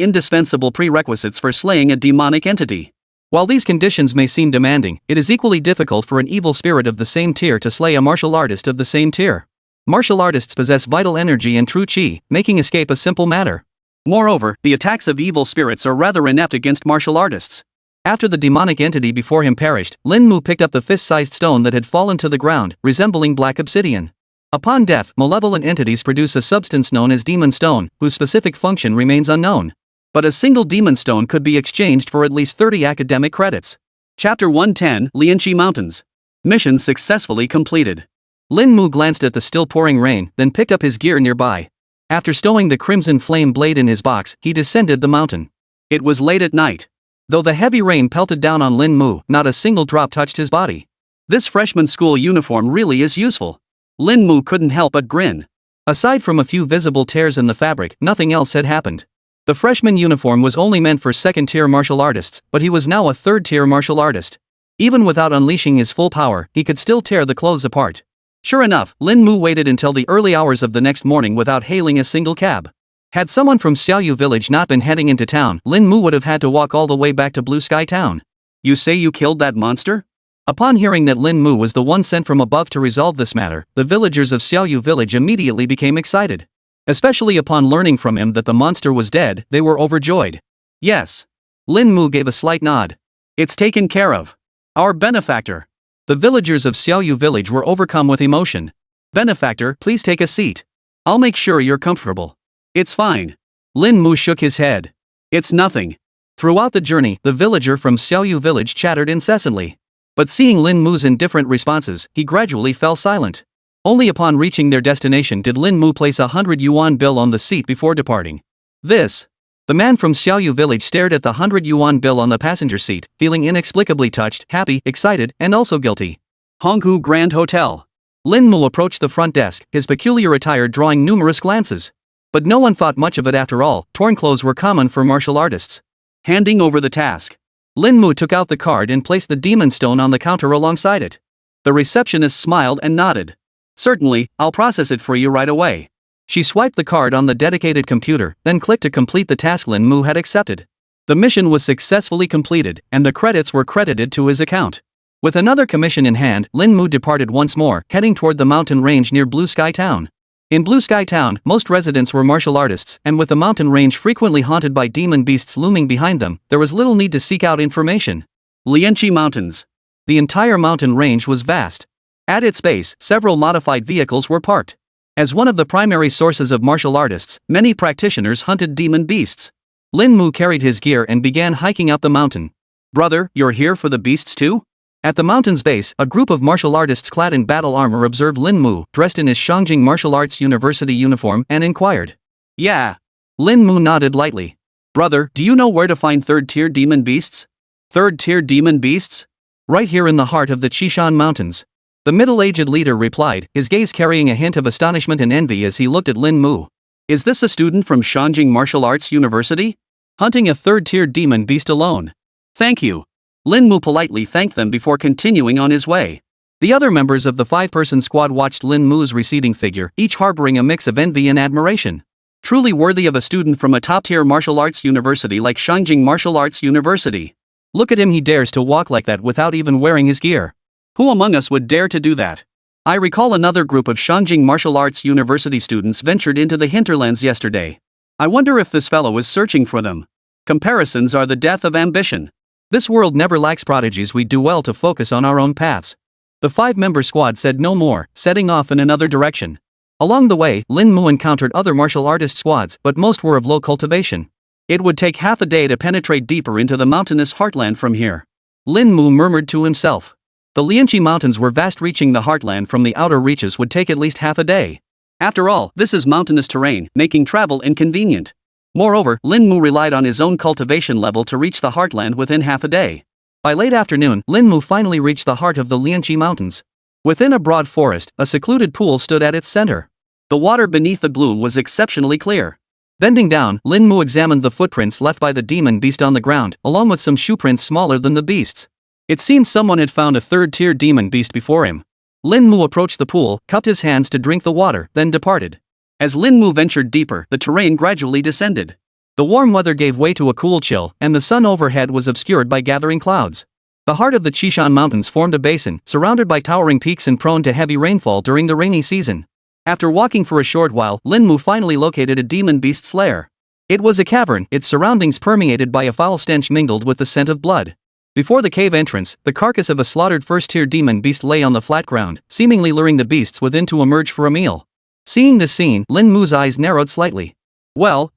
indispensable prerequisites for slaying a demonic entity. While these conditions may seem demanding, it is equally difficult for an evil spirit of the same tier to slay a martial artist of the same tier. Martial artists possess vital energy and true chi, making escape a simple matter. Moreover, the attacks of evil spirits are rather inept against martial artists. After the demonic entity before him perished, Lin Mu picked up the fist-sized stone that had fallen to the ground, resembling black obsidian. Upon death, malevolent entities produce a substance known as demon stone, whose specific function remains unknown. But a single demon stone could be exchanged for at least 30 academic credits. Chapter 110, Lianqi Mountains. Mission successfully completed. Lin Mu glanced at the still pouring rain, then picked up his gear nearby. After stowing the crimson flame blade in his box, he descended the mountain. It was late at night. Though the heavy rain pelted down on Lin Mu, not a single drop touched his body. This freshman school uniform really is useful. Lin Mu couldn't help but grin. Aside from a few visible tears in the fabric, nothing else had happened. The freshman uniform was only meant for second-tier martial artists, but he was now a third-tier martial artist. Even without unleashing his full power, he could still tear the clothes apart. Sure enough, Lin Mu waited until the early hours of the next morning without hailing a single cab. Had someone from Xiaoyu village not been heading into town, Lin Mu would have had to walk all the way back to Blue Sky Town. "You say you killed that monster?" Upon hearing that Lin Mu was the one sent from above to resolve this matter, the villagers of Xiaoyu village immediately became excited. Especially upon learning from him that the monster was dead, they were overjoyed. "Yes." Lin Mu gave a slight nod. "It's taken care of. Our benefactor." The villagers of Xiaoyu village were overcome with emotion. "Benefactor, please take a seat. I'll make sure you're comfortable." "It's fine." Lin Mu shook his head. "It's nothing." Throughout the journey, the villager from Xiaoyu village chattered incessantly. But seeing Lin Mu's indifferent responses, he gradually fell silent. Only upon reaching their destination did Lin Mu place a 100 yuan bill on the seat before departing. "This." The man from Xiaoyu village stared at the 100 yuan bill on the passenger seat, feeling inexplicably touched, happy, excited, and also guilty. "Honghu Grand Hotel." Lin Mu approached the front desk, his peculiar attire drawing numerous glances. But no one thought much of it after all, torn clothes were common for martial artists. Handing over the task, Lin Mu took out the card and placed the demon stone on the counter alongside it. The receptionist smiled and nodded. "Certainly, I'll process it for you right away." She swiped the card on the dedicated computer, then clicked to complete the task Lin Mu had accepted. The mission was successfully completed, and the credits were credited to his account. With another commission in hand, Lin Mu departed once more, heading toward the mountain range near Blue Sky Town. In Blue Sky Town, most residents were martial artists, and with the mountain range frequently haunted by demon beasts looming behind them, there was little need to seek out information. Lianqi Mountains. The entire mountain range was vast. At its base, several modified vehicles were parked. As one of the primary sources of martial artists, many practitioners hunted demon beasts. Lin Mu carried his gear and began hiking up the mountain. "Brother, you're here for the beasts too?" At the mountain's base, a group of martial artists clad in battle armor observed Lin Mu, dressed in his Shangjing Martial Arts University uniform, and inquired. "Yeah." Lin Mu nodded lightly. "Brother, do you know where to find third-tier demon beasts?" "Third-tier demon beasts?" "Right here in the heart of the Qishan Mountains." The middle-aged leader replied, his gaze carrying a hint of astonishment and envy as he looked at Lin Mu. "Is this a student from Shangjing Martial Arts University? Hunting a third-tier demon beast alone?" "Thank you." Lin Mu politely thanked them before continuing on his way. The other members of the 5-person squad watched Lin Mu's receding figure, each harboring a mix of envy and admiration. Truly worthy of a student from a top-tier martial arts university like Shangjing Martial Arts University. Look at him, he dares to walk like that without even wearing his gear. Who among us would dare to do that? I recall another group of Shangjing Martial Arts University students ventured into the hinterlands yesterday. I wonder if this fellow is searching for them. Comparisons are the death of ambition. This world never lacks prodigies. We do well to focus on our own paths. The 5-member squad said no more, setting off in another direction. Along the way, Lin Mu encountered other martial artist squads, but most were of low cultivation. It would take half a day to penetrate deeper into the mountainous heartland from here. Lin Mu murmured to himself. The Lianqi Mountains were vast. Reaching the heartland from the outer reaches would take at least half a day. After all, this is mountainous terrain, making travel inconvenient. Moreover, Lin Mu relied on his own cultivation level to reach the heartland within half a day. By late afternoon, Lin Mu finally reached the heart of the Lianqi Mountains. Within a broad forest, a secluded pool stood at its center. The water beneath the gloom was exceptionally clear. Bending down, Lin Mu examined the footprints left by the demon beast on the ground, along with some shoe prints smaller than the beast's. It seemed someone had found a third-tier demon beast before him. Lin Mu approached the pool, cupped his hands to drink the water, then departed. As Lin Mu ventured deeper, the terrain gradually descended. The warm weather gave way to a cool chill, and the sun overhead was obscured by gathering clouds. The heart of the Qishan Mountains formed a basin, surrounded by towering peaks and prone to heavy rainfall during the rainy season. After walking for a short while, Lin Mu finally located a demon beast's lair. It was a cavern, its surroundings permeated by a foul stench mingled with the scent of blood. Before the cave entrance, the carcass of a slaughtered first-tier demon beast lay on the flat ground, seemingly luring the beasts within to emerge for a meal. Seeing this scene, Lin Mu's eyes narrowed slightly. Well.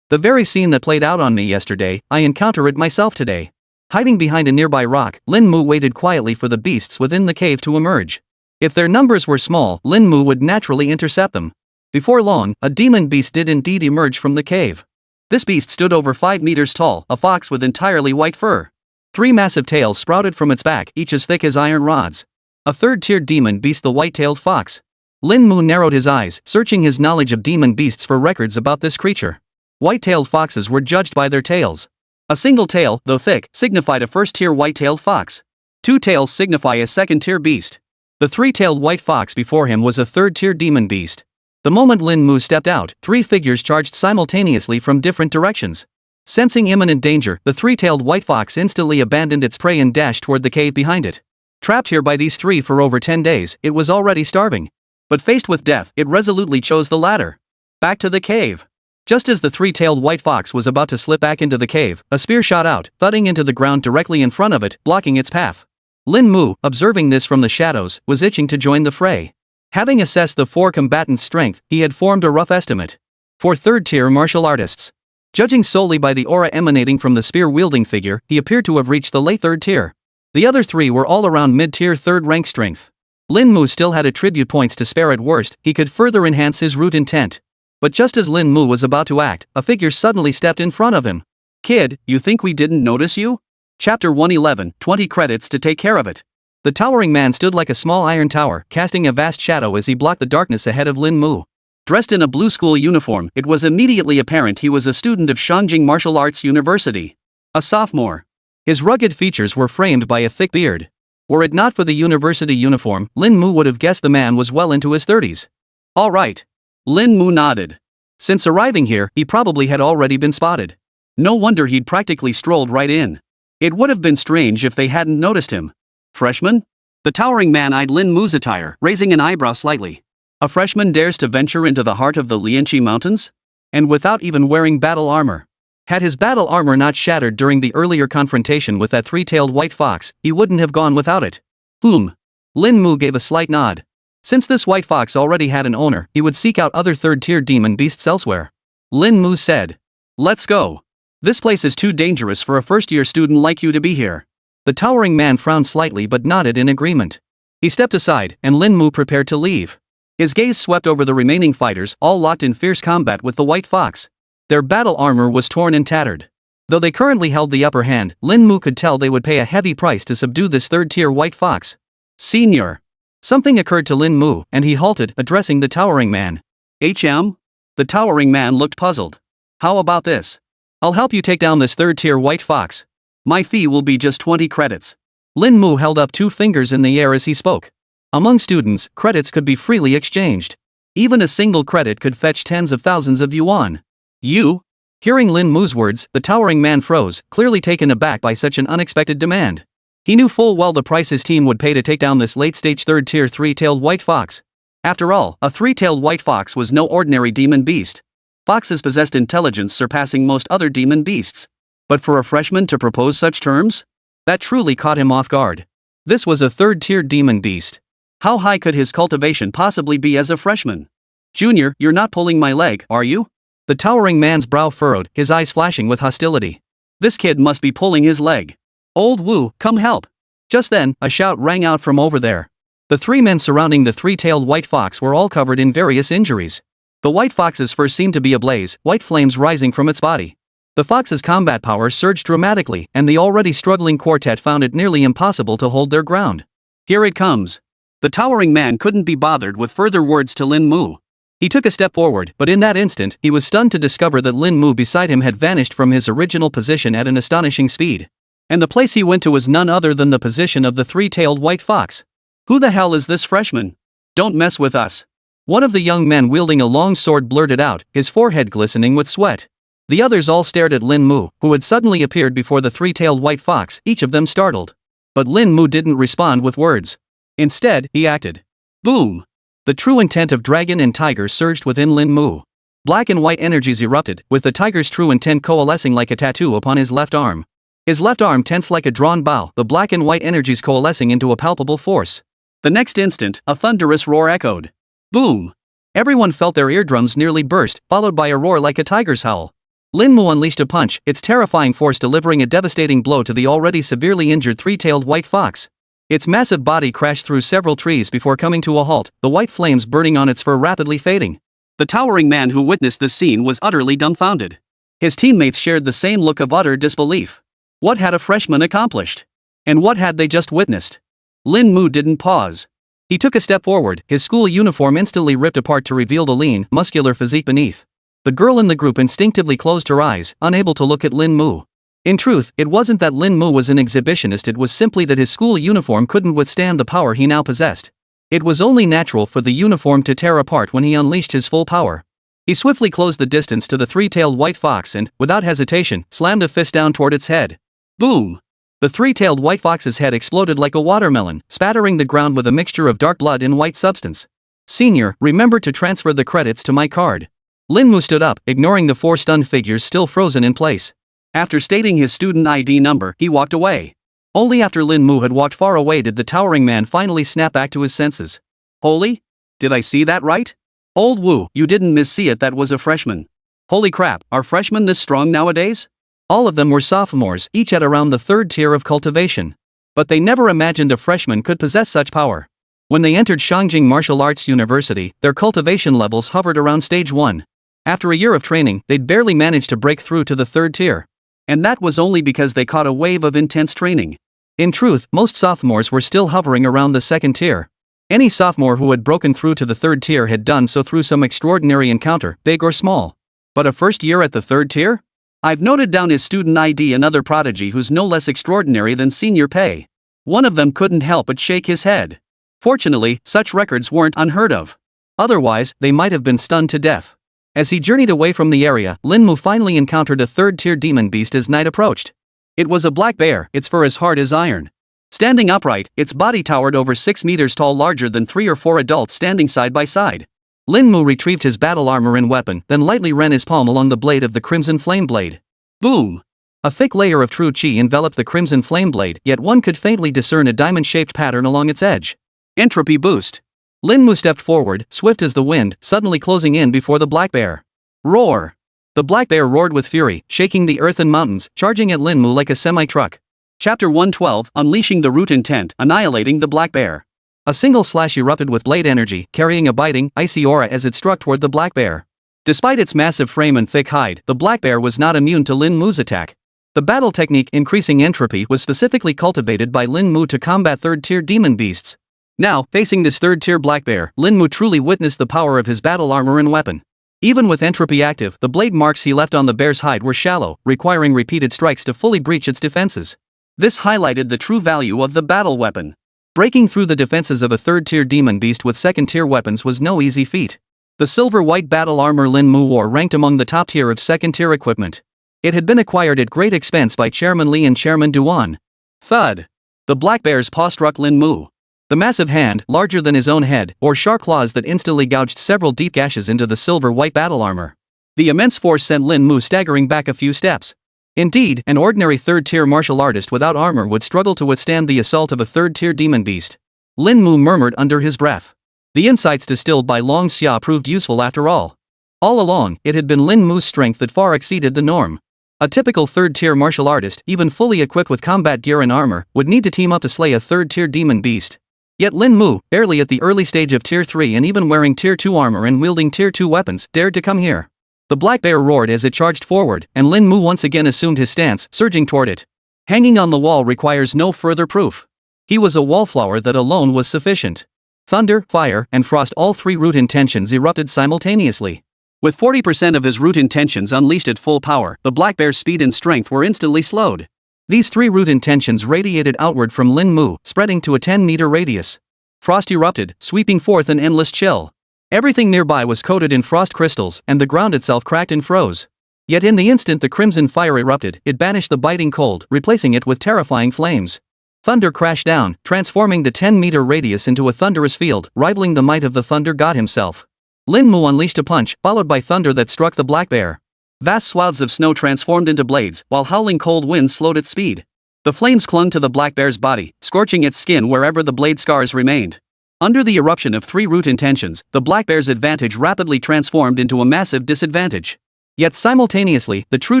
The very scene that played out on me yesterday, I encounter it myself today. Hiding behind a nearby rock, Lin Mu waited quietly for the beasts within the cave to emerge. If their numbers were small, Lin Mu would naturally intercept them. Before long, a demon beast did indeed emerge from the cave. This beast stood over 5 meters tall, a fox with entirely white fur. 3 massive tails sprouted from its back, each as thick as iron rods. A third-tier demon beast, the white-tailed fox. Lin Mu narrowed his eyes, searching his knowledge of demon beasts for records about this creature. White-tailed foxes were judged by their tails. A single tail, though thick, signified a first-tier white-tailed fox. 2 tails signify a second-tier beast. The 3-tailed white fox before him was a third-tier demon beast. The moment Lin Mu stepped out, 3 figures charged simultaneously from different directions. Sensing imminent danger, the 3-tailed white fox instantly abandoned its prey and dashed toward the cave behind it. Trapped here by these 3 for over 10 days, it was already starving. But faced with death, it resolutely chose the latter. Back to the cave. Just as the 3-tailed white fox was about to slip back into the cave, a spear shot out, thudding into the ground directly in front of it, blocking its path. Lin Mu, observing this from the shadows, was itching to join the fray. Having assessed the 4 combatants' strength, he had formed a rough estimate. 4 third-tier martial artists. Judging solely by the aura emanating from the spear-wielding figure, he appeared to have reached the late 3rd tier. The other 3 were all around mid-tier 3rd rank strength. Lin Mu still had attribute points to spare. At worst, he could further enhance his root intent. But just as Lin Mu was about to act, a figure suddenly stepped in front of him. "Kid, you think we didn't notice you?" Chapter 111, 20 credits to take care of it. The towering man stood like a small iron tower, casting a vast shadow as he blocked the darkness ahead of Lin Mu. Dressed in a blue school uniform, it was immediately apparent he was a student of Shangjing Martial Arts University. A sophomore. His rugged features were framed by a thick beard. Were it not for the university uniform, Lin Mu would have guessed the man was well into his 30s. "All right. Lin Mu nodded. Since arriving here, he probably had already been spotted. No wonder he'd practically strolled right in. It would have been strange if they hadn't noticed him. Freshman? The towering man eyed Lin Mu's attire, raising an eyebrow slightly. A freshman dares to venture into the heart of the Lianqi Mountains? And without even wearing battle armor. Had his battle armor not shattered during the earlier confrontation with that three-tailed white fox, he wouldn't have gone without it. Lin Mu gave a slight nod. Since this white fox already had an owner, he would seek out other third-tier demon beasts elsewhere. Lin Mu said. Let's go. This place is too dangerous for a first-year student like you to be here. The towering man frowned slightly but nodded in agreement. He stepped aside, and Lin Mu prepared to leave. His gaze swept over the remaining fighters, all locked in fierce combat with the white fox. Their battle armor was torn and tattered. Though they currently held the upper hand, Lin Mu could tell they would pay a heavy price to subdue this third-tier white fox. Senior. Something occurred to Lin Mu, and he halted, addressing the towering man. HM? The towering man looked puzzled. How about this? I'll help you take down this third-tier white fox. My fee will be just 20 credits. Lin Mu held up 2 fingers in the air as he spoke. Among students, credits could be freely exchanged. Even a single credit could fetch tens of thousands of yuan. You? Hearing Lin Mu's words, the towering man froze, clearly taken aback by such an unexpected demand. He knew full well the price his team would pay to take down this late-stage third-tier three-tailed white fox. After all, a three-tailed white fox was no ordinary demon beast. Foxes possessed intelligence surpassing most other demon beasts. But for a freshman to propose such terms? That truly caught him off guard. This was a third-tier demon beast. How high could his cultivation possibly be as a freshman? Junior, you're not pulling my leg, are you? The towering man's brow furrowed, his eyes flashing with hostility. This kid must be pulling his leg. Old Wu, come help. Just then, a shout rang out from over there. The 3 men surrounding the three-tailed white fox were all covered in various injuries. The white fox's fur seemed to be ablaze, white flames rising from its body. The fox's combat power surged dramatically, and the already struggling quartet found it nearly impossible to hold their ground. Here it comes. The towering man couldn't be bothered with further words to Lin Mu. He took a step forward, but in that instant, he was stunned to discover that Lin Mu beside him had vanished from his original position at an astonishing speed. And the place he went to was none other than the position of the three-tailed white fox. Who the hell is this freshman? Don't mess with us. One of the young men wielding a long sword blurted out, his forehead glistening with sweat. The others all stared at Lin Mu, who had suddenly appeared before the three-tailed white fox, each of them startled. But Lin Mu didn't respond with words. Instead, he acted. Boom! The true intent of dragon and tiger surged within Lin Mu. Black and white energies erupted, with the tiger's true intent coalescing like a tattoo upon his left arm. His left arm tense like a drawn bow, the black and white energies coalescing into a palpable force. The next instant, a thunderous roar echoed. Boom! Everyone felt their eardrums nearly burst, followed by a roar like a tiger's howl. Lin Mu unleashed a punch, its terrifying force delivering a devastating blow to the already severely injured three-tailed white fox. Its massive body crashed through several trees before coming to a halt, the white flames burning on its fur rapidly fading. The towering man who witnessed this scene was utterly dumbfounded. His teammates shared the same look of utter disbelief. What had a freshman accomplished? And what had they just witnessed? Lin Mu didn't pause. He took a step forward, his school uniform instantly ripped apart to reveal the lean, muscular physique beneath. The girl in the group instinctively closed her eyes, unable to look at Lin Mu. In truth, it wasn't that Lin Mu was an exhibitionist, it was simply that his school uniform couldn't withstand the power he now possessed. It was only natural for the uniform to tear apart when he unleashed his full power. He swiftly closed the distance to the three-tailed white fox and, without hesitation, slammed a fist down toward its head. Boom! The three-tailed white fox's head exploded like a watermelon, spattering the ground with a mixture of dark blood and white substance. Senior, remember to transfer the credits to my card. Lin Mu stood up, ignoring the 4 stunned figures still frozen in place. After stating his student ID number, he walked away. Only after Lin Mu had walked far away did the towering man finally snap back to his senses. Holy? Did I see that right? Old Wu, you didn't miss-see it, that was a freshman. Holy crap, are freshmen this strong nowadays? All of them were sophomores, each at around the 3rd tier of cultivation. But they never imagined a freshman could possess such power. When they entered Shangjing Martial Arts University, their cultivation levels hovered around stage 1. After a year of training, they'd barely managed to break through to the 3rd tier. And that was only because they caught a wave of intense training. In truth, most sophomores were still hovering around the 2nd tier. Any sophomore who had broken through to the 3rd tier had done so through some extraordinary encounter, big or small. But a first year at the 3rd tier? I've noted down his student ID, another prodigy who's no less extraordinary than Senior Pei. One of them couldn't help but shake his head. Fortunately, such records weren't unheard of. Otherwise, they might have been stunned to death. As he journeyed away from the area, Lin Mu finally encountered a third-tier demon beast as night approached. It was a black bear, its fur as hard as iron. Standing upright, its body towered over 6 meters tall, larger than 3 or 4 adults standing side by side. Lin Mu retrieved his battle armor and weapon, then lightly ran his palm along the blade of the crimson flame blade. Boom! A thick layer of true chi enveloped the crimson flame blade, yet one could faintly discern a diamond-shaped pattern along its edge. Entropy boost. Lin Mu stepped forward, swift as the wind, suddenly closing in before the black bear. Roar! The black bear roared with fury, shaking the earth and mountains, charging at Lin Mu like a semi-truck. Chapter 112, Unleashing the Root Intent, Annihilating the Black Bear. A single slash erupted with blade energy, carrying a biting, icy aura as it struck toward the black bear. Despite its massive frame and thick hide, the black bear was not immune to Lin Mu's attack. The battle technique increasing entropy was specifically cultivated by Lin Mu to combat third-tier demon beasts. Now, facing this third-tier black bear, Lin Mu truly witnessed the power of his battle armor and weapon. Even with entropy active, the blade marks he left on the bear's hide were shallow, requiring repeated strikes to fully breach its defenses. This highlighted the true value of the battle weapon. Breaking through the defenses of a third-tier demon beast with second-tier weapons was no easy feat. The silver-white battle armor Lin Mu wore ranked among the top tier of second-tier equipment. It had been acquired at great expense by Chairman Li and Chairman Duan. Thud! The black bear's paw struck Lin Mu. The massive hand, larger than his own head, bore sharp claws that instantly gouged several deep gashes into the silver-white battle armor. The immense force sent Lin Mu staggering back a few steps. Indeed, an ordinary third-tier martial artist without armor would struggle to withstand the assault of a third-tier demon beast. Lin Mu murmured under his breath. The insights distilled by Long Xia proved useful after all. All along, it had been Lin Mu's strength that far exceeded the norm. A typical third-tier martial artist, even fully equipped with combat gear and armor, would need to team up to slay a third-tier demon beast. Yet Lin Mu, barely at the early stage of Tier 3 and even wearing Tier 2 armor and wielding Tier 2 weapons, dared to come here. The black bear roared as it charged forward, and Lin Mu once again assumed his stance, surging toward it. Hanging on the wall requires no further proof. He was a wallflower that alone was sufficient. Thunder, fire, and frost, all three root intentions erupted simultaneously. With 40% of his root intentions unleashed at full power, the black bear's speed and strength were instantly slowed. These three root intentions radiated outward from Lin Mu, spreading to a 10-meter radius. Frost erupted, sweeping forth an endless chill. Everything nearby was coated in frost crystals, and the ground itself cracked and froze. Yet in the instant the crimson fire erupted, it banished the biting cold, replacing it with terrifying flames. Thunder crashed down, transforming the 10-meter radius into a thunderous field, rivaling the might of the thunder god himself. Lin Mu unleashed a punch, followed by thunder that struck the black bear. Vast swaths of snow transformed into blades, while howling cold winds slowed its speed. The flames clung to the black bear's body, scorching its skin wherever the blade scars remained. Under the eruption of three root intentions, the black bear's advantage rapidly transformed into a massive disadvantage. Yet simultaneously, the true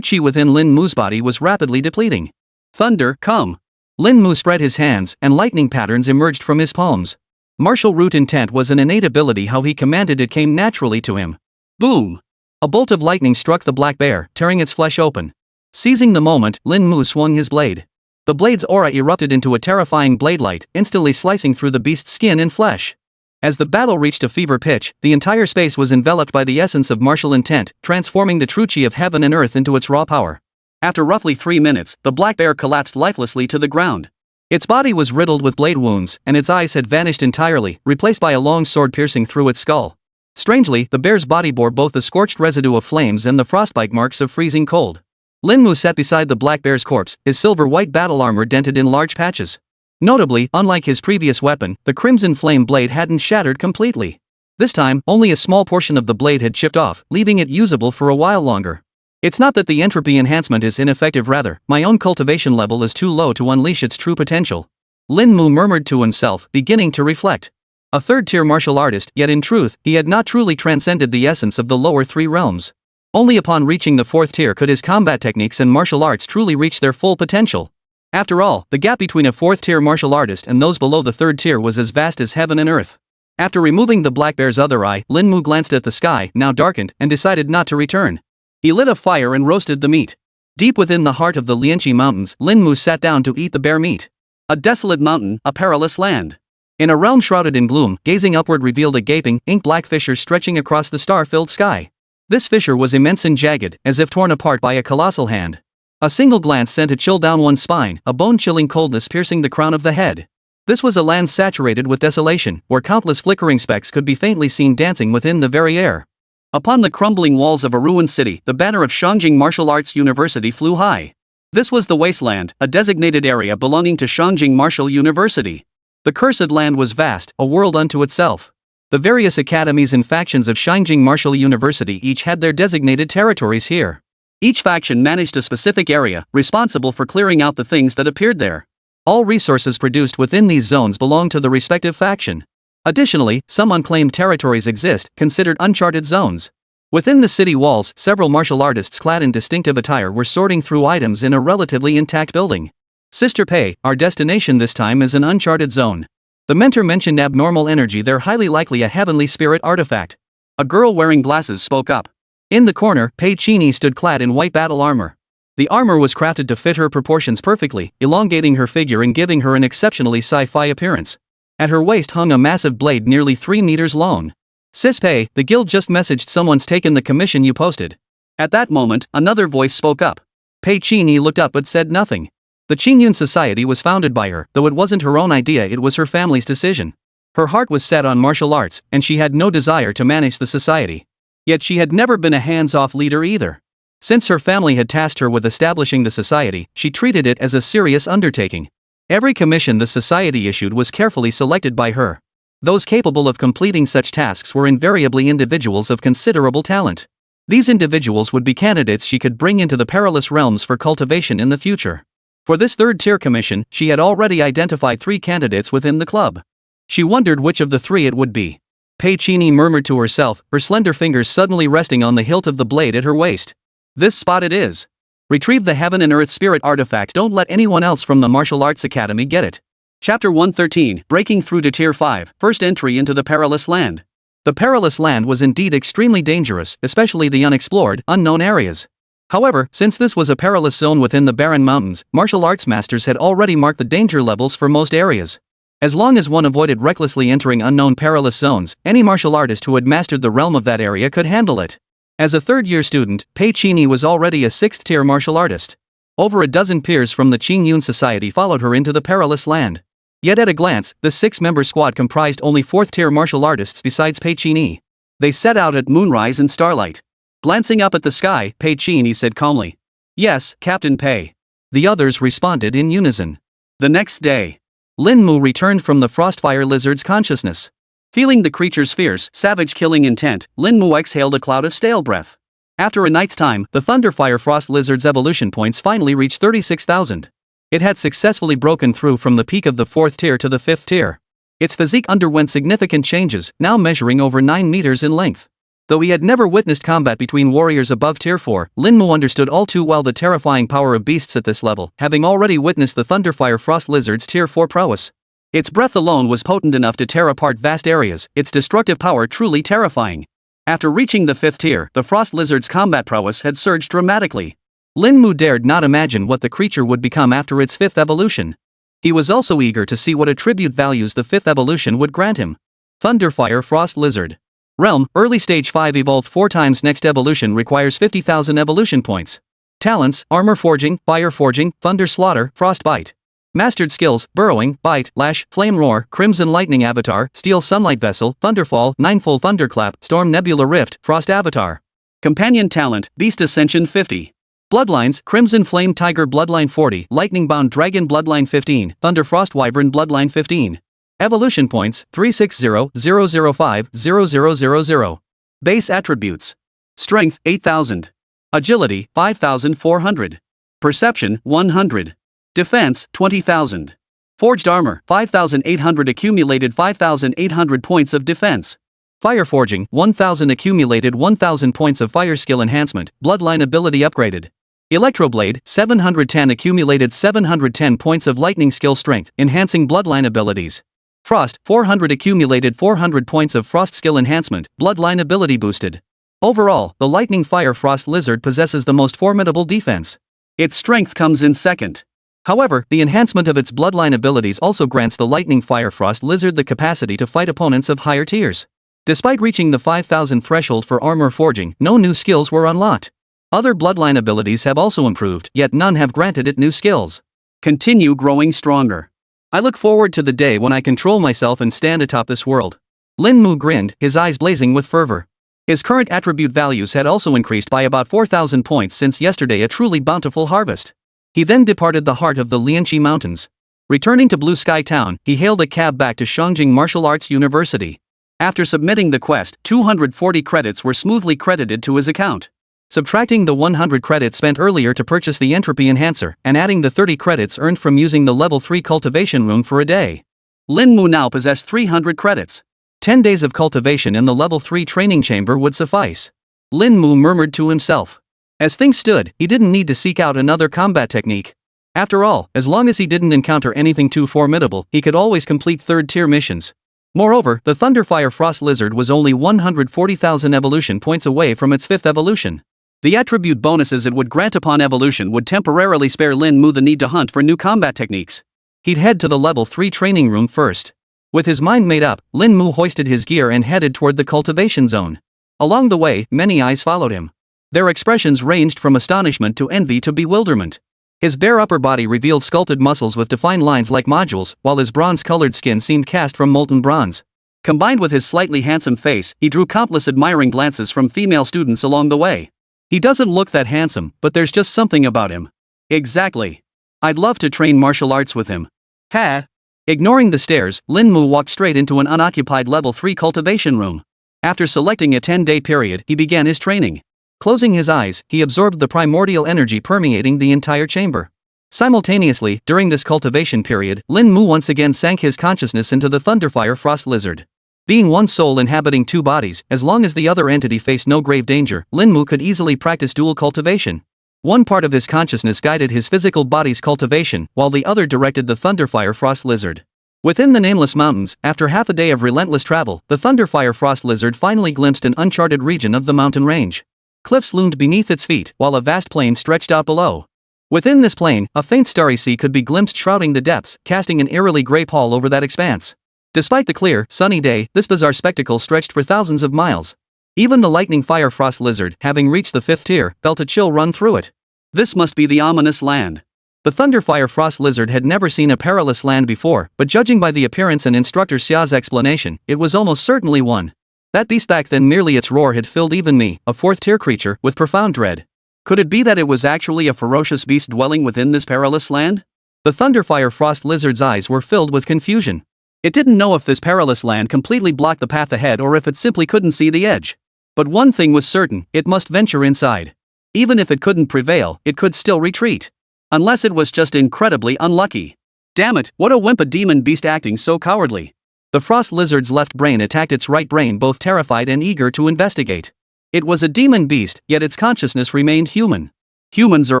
chi within Lin Mu's body was rapidly depleting. Thunder, come! Lin Mu spread his hands, and lightning patterns emerged from his palms. Martial root intent was an innate ability. How he commanded it came naturally to him. Boom! A bolt of lightning struck the black bear, tearing its flesh open. Seizing the moment, Lin Mu swung his blade. The blade's aura erupted into a terrifying blade light, instantly slicing through the beast's skin and flesh. As the battle reached a fever pitch, the entire space was enveloped by the essence of martial intent, transforming the true chi of heaven and earth into its raw power. After roughly 3 minutes, the black bear collapsed lifelessly to the ground. Its body was riddled with blade wounds, and its eyes had vanished entirely, replaced by a long sword piercing through its skull. Strangely, the bear's body bore both the scorched residue of flames and the frostbite marks of freezing cold. Lin Mu sat beside the black bear's corpse, his silver-white battle armor dented in large patches. Notably, unlike his previous weapon, the crimson flame blade hadn't shattered completely. This time, only a small portion of the blade had chipped off, leaving it usable for a while longer. It's not that the entropy enhancement is ineffective, rather, my own cultivation level is too low to unleash its true potential. Lin Mu murmured to himself, beginning to reflect. A third-tier martial artist, yet in truth, he had not truly transcended the essence of the lower three realms. Only upon reaching the fourth tier could his combat techniques and martial arts truly reach their full potential. After all, the gap between a fourth-tier martial artist and those below the third tier was as vast as heaven and earth. After removing the black bear's other eye, Lin Mu glanced at the sky, now darkened, and decided not to return. He lit a fire and roasted the meat. Deep within the heart of the Lianqi Mountains, Lin Mu sat down to eat the bear meat. A desolate mountain, a perilous land. In a realm shrouded in gloom, gazing upward revealed a gaping, ink-black fissure stretching across the star-filled sky. This fissure was immense and jagged, as if torn apart by a colossal hand. A single glance sent a chill down one's spine, a bone-chilling coldness piercing the crown of the head. This was a land saturated with desolation, where countless flickering specks could be faintly seen dancing within the very air. Upon the crumbling walls of a ruined city, the banner of Shangjing Martial Arts University flew high. This was the Wasteland, a designated area belonging to Shangjing Martial University. The cursed land was vast, a world unto itself. The various academies and factions of Shangjing Martial University each had their designated territories here. Each faction managed a specific area, responsible for clearing out the things that appeared there. All resources produced within these zones belong to the respective faction. Additionally, some unclaimed territories exist, considered uncharted zones. Within the city walls, several martial artists clad in distinctive attire were sorting through items in a relatively intact building. Sister Pei, our destination this time is an uncharted zone. The mentor mentioned abnormal energy there, highly likely a heavenly spirit artifact. A girl wearing glasses spoke up. In the corner, Pei Chini stood clad in white battle armor. The armor was crafted to fit her proportions perfectly, elongating her figure and giving her an exceptionally sci-fi appearance. At her waist hung a massive blade nearly 3 meters long. Sis Pei, the guild just messaged someone's taken the commission you posted. At that moment, another voice spoke up. Pei Chini looked up but said nothing. The Qingyun Society was founded by her, though it wasn't her own idea, it was her family's decision. Her heart was set on martial arts, and she had no desire to manage the society. Yet she had never been a hands-off leader either. Since her family had tasked her with establishing the society, she treated it as a serious undertaking. Every commission the society issued was carefully selected by her. Those capable of completing such tasks were invariably individuals of considerable talent. These individuals would be candidates she could bring into the perilous realms for cultivation in the future. For this third-tier commission, she had already identified 3 candidates within the club. She wondered which of the 3 it would be. Pei Chini murmured to herself, her slender fingers suddenly resting on the hilt of the blade at her waist. This spot it is. Retrieve the Heaven and Earth Spirit artifact, don't let anyone else from the Martial Arts Academy get it. Chapter 113, Breaking Through to Tier 5, First Entry into the Perilous Land. The Perilous Land was indeed extremely dangerous, especially the unexplored, unknown areas. However, since this was a perilous zone within the barren mountains, martial arts masters had already marked the danger levels for most areas. As long as one avoided recklessly entering unknown perilous zones, any martial artist who had mastered the realm of that area could handle it. As a third-year student, Pei Chini was already a 6th-tier martial artist. Over a dozen peers from the Qingyun Society followed her into the perilous land. Yet at a glance, the 6-member squad comprised only 4th-tier martial artists besides Pei Chini. They set out at moonrise and starlight. Glancing up at the sky, Pei Chini said calmly, "Yes, Captain Pei." The others responded in unison. The next day, Lin Mu returned from the Frostfire Lizard's consciousness. Feeling the creature's fierce, savage killing intent, Lin Mu exhaled a cloud of stale breath. After a night's time, the Thunderfire Frost Lizard's evolution points finally reached 36,000. It had successfully broken through from the peak of the 4th tier to the 5th tier. Its physique underwent significant changes, now measuring over 9 meters in length. Though he had never witnessed combat between warriors above Tier 4, Lin Mu understood all too well the terrifying power of beasts at this level, having already witnessed the Thunderfire Frost Lizard's Tier 4 prowess. Its breath alone was potent enough to tear apart vast areas, its destructive power truly terrifying. After reaching the 5th tier, the Frost Lizard's combat prowess had surged dramatically. Lin Mu dared not imagine what the creature would become after its 5th evolution. He was also eager to see what attribute values the 5th evolution would grant him. Thunderfire Frost Lizard. Realm, Early Stage 5 evolved 4 times. Next evolution requires 50,000 evolution points. Talents, Armor Forging, Fire Forging, Thunder Slaughter, Frostbite. Mastered skills, Burrowing, Bite, Lash, Flame Roar, Crimson Lightning Avatar, Steel Sunlight Vessel, Thunderfall, Ninefold Thunderclap, Storm Nebula Rift, Frost Avatar. Companion Talent, Beast Ascension 50. Bloodlines, Crimson Flame Tiger Bloodline 40, Lightning Bound Dragon Bloodline 15, Thunder Frost Wyvern Bloodline 15. Evolution points, 360,005,0000. Base attributes. Strength, 8,000. Agility, 5,400. Perception, 100. Defense, 20,000. Forged armor, 5,800 accumulated 5,800 points of defense. Fire Forging, 1,000 accumulated 1,000 points of fire skill enhancement, bloodline ability upgraded. Electroblade, 710 accumulated 710 points of lightning skill strength, enhancing bloodline abilities. Frost, 400 accumulated 400 points of frost skill enhancement, bloodline ability boosted. Overall, the Lightning Fire Frost Lizard possesses the most formidable defense. Its strength comes in second. However, the enhancement of its bloodline abilities also grants the Lightning Fire Frost Lizard the capacity to fight opponents of higher tiers. Despite reaching the 5,000 threshold for armor forging, no new skills were unlocked. Other bloodline abilities have also improved, yet none have granted it new skills. Continue growing stronger. I look forward to the day when I control myself and stand atop this world. Lin Mu grinned, his eyes blazing with fervor. His current attribute values had also increased by about 4,000 points since yesterday, a truly bountiful harvest. He then departed the heart of the Lianqi Mountains. Returning to Blue Sky Town, he hailed a cab back to Shangjing Martial Arts University. After submitting the quest, 240 credits were smoothly credited to his account. Subtracting the 100 credits spent earlier to purchase the entropy enhancer, and adding the 30 credits earned from using the level 3 cultivation room for a day, Lin Mu now possessed 300 credits. 10 days of cultivation in the level 3 training chamber would suffice. Lin Mu murmured to himself. As things stood, he didn't need to seek out another combat technique. After all, as long as he didn't encounter anything too formidable, he could always complete third-tier missions. Moreover, the Thunderfire Frost Lizard was only 140,000 evolution points away from its 5th evolution. The attribute bonuses it would grant upon evolution would temporarily spare Lin Mu the need to hunt for new combat techniques. He'd head to the level 3 training room first. With his mind made up, Lin Mu hoisted his gear and headed toward the cultivation zone. Along the way, many eyes followed him. Their expressions ranged from astonishment to envy to bewilderment. His bare upper body revealed sculpted muscles with defined lines like modules, while his bronze-colored skin seemed cast from molten bronze. Combined with his slightly handsome face, he drew countless admiring glances from female students along the way. He doesn't look that handsome, but there's just something about him. Exactly. I'd love to train martial arts with him. Ha! Ignoring the stairs, Lin Mu walked straight into an unoccupied level 3 cultivation room. After selecting a 10-day period, he began his training. Closing his eyes, he absorbed the primordial energy permeating the entire chamber. Simultaneously, during this cultivation period, Lin Mu once again sank his consciousness into the Thunderfire Frost Lizard. Being one soul inhabiting 2 bodies, as long as the other entity faced no grave danger, Lin Mu could easily practice dual cultivation. One part of his consciousness guided his physical body's cultivation, while the other directed the Thunderfire Frost Lizard. Within the Nameless Mountains, after half a day of relentless travel, the Thunderfire Frost Lizard finally glimpsed an uncharted region of the mountain range. Cliffs loomed beneath its feet, while a vast plain stretched out below. Within this plain, a faint starry sea could be glimpsed shrouding the depths, casting an eerily gray pall over that expanse. Despite the clear, sunny day, this bizarre spectacle stretched for thousands of miles. Even the lightning fire frost lizard, having reached the 5th tier, felt a chill run through it. This must be the ominous land. The Thunderfire Frost Lizard had never seen a perilous land before, but judging by the appearance and Instructor Xia's explanation, it was almost certainly one. That beast back then, merely its roar had filled even me, a 4th-tier creature, with profound dread. Could it be that it was actually a ferocious beast dwelling within this perilous land? The Thunderfire Frost Lizard's eyes were filled with confusion. It didn't know if this perilous land completely blocked the path ahead or if it simply couldn't see the edge. But one thing was certain, it must venture inside. Even if it couldn't prevail, it could still retreat. Unless it was just incredibly unlucky. Damn it, what a wimp, a demon beast acting so cowardly. The Frost Lizard's left brain attacked its right brain, both terrified and eager to investigate. It was a demon beast, yet its consciousness remained human. Humans are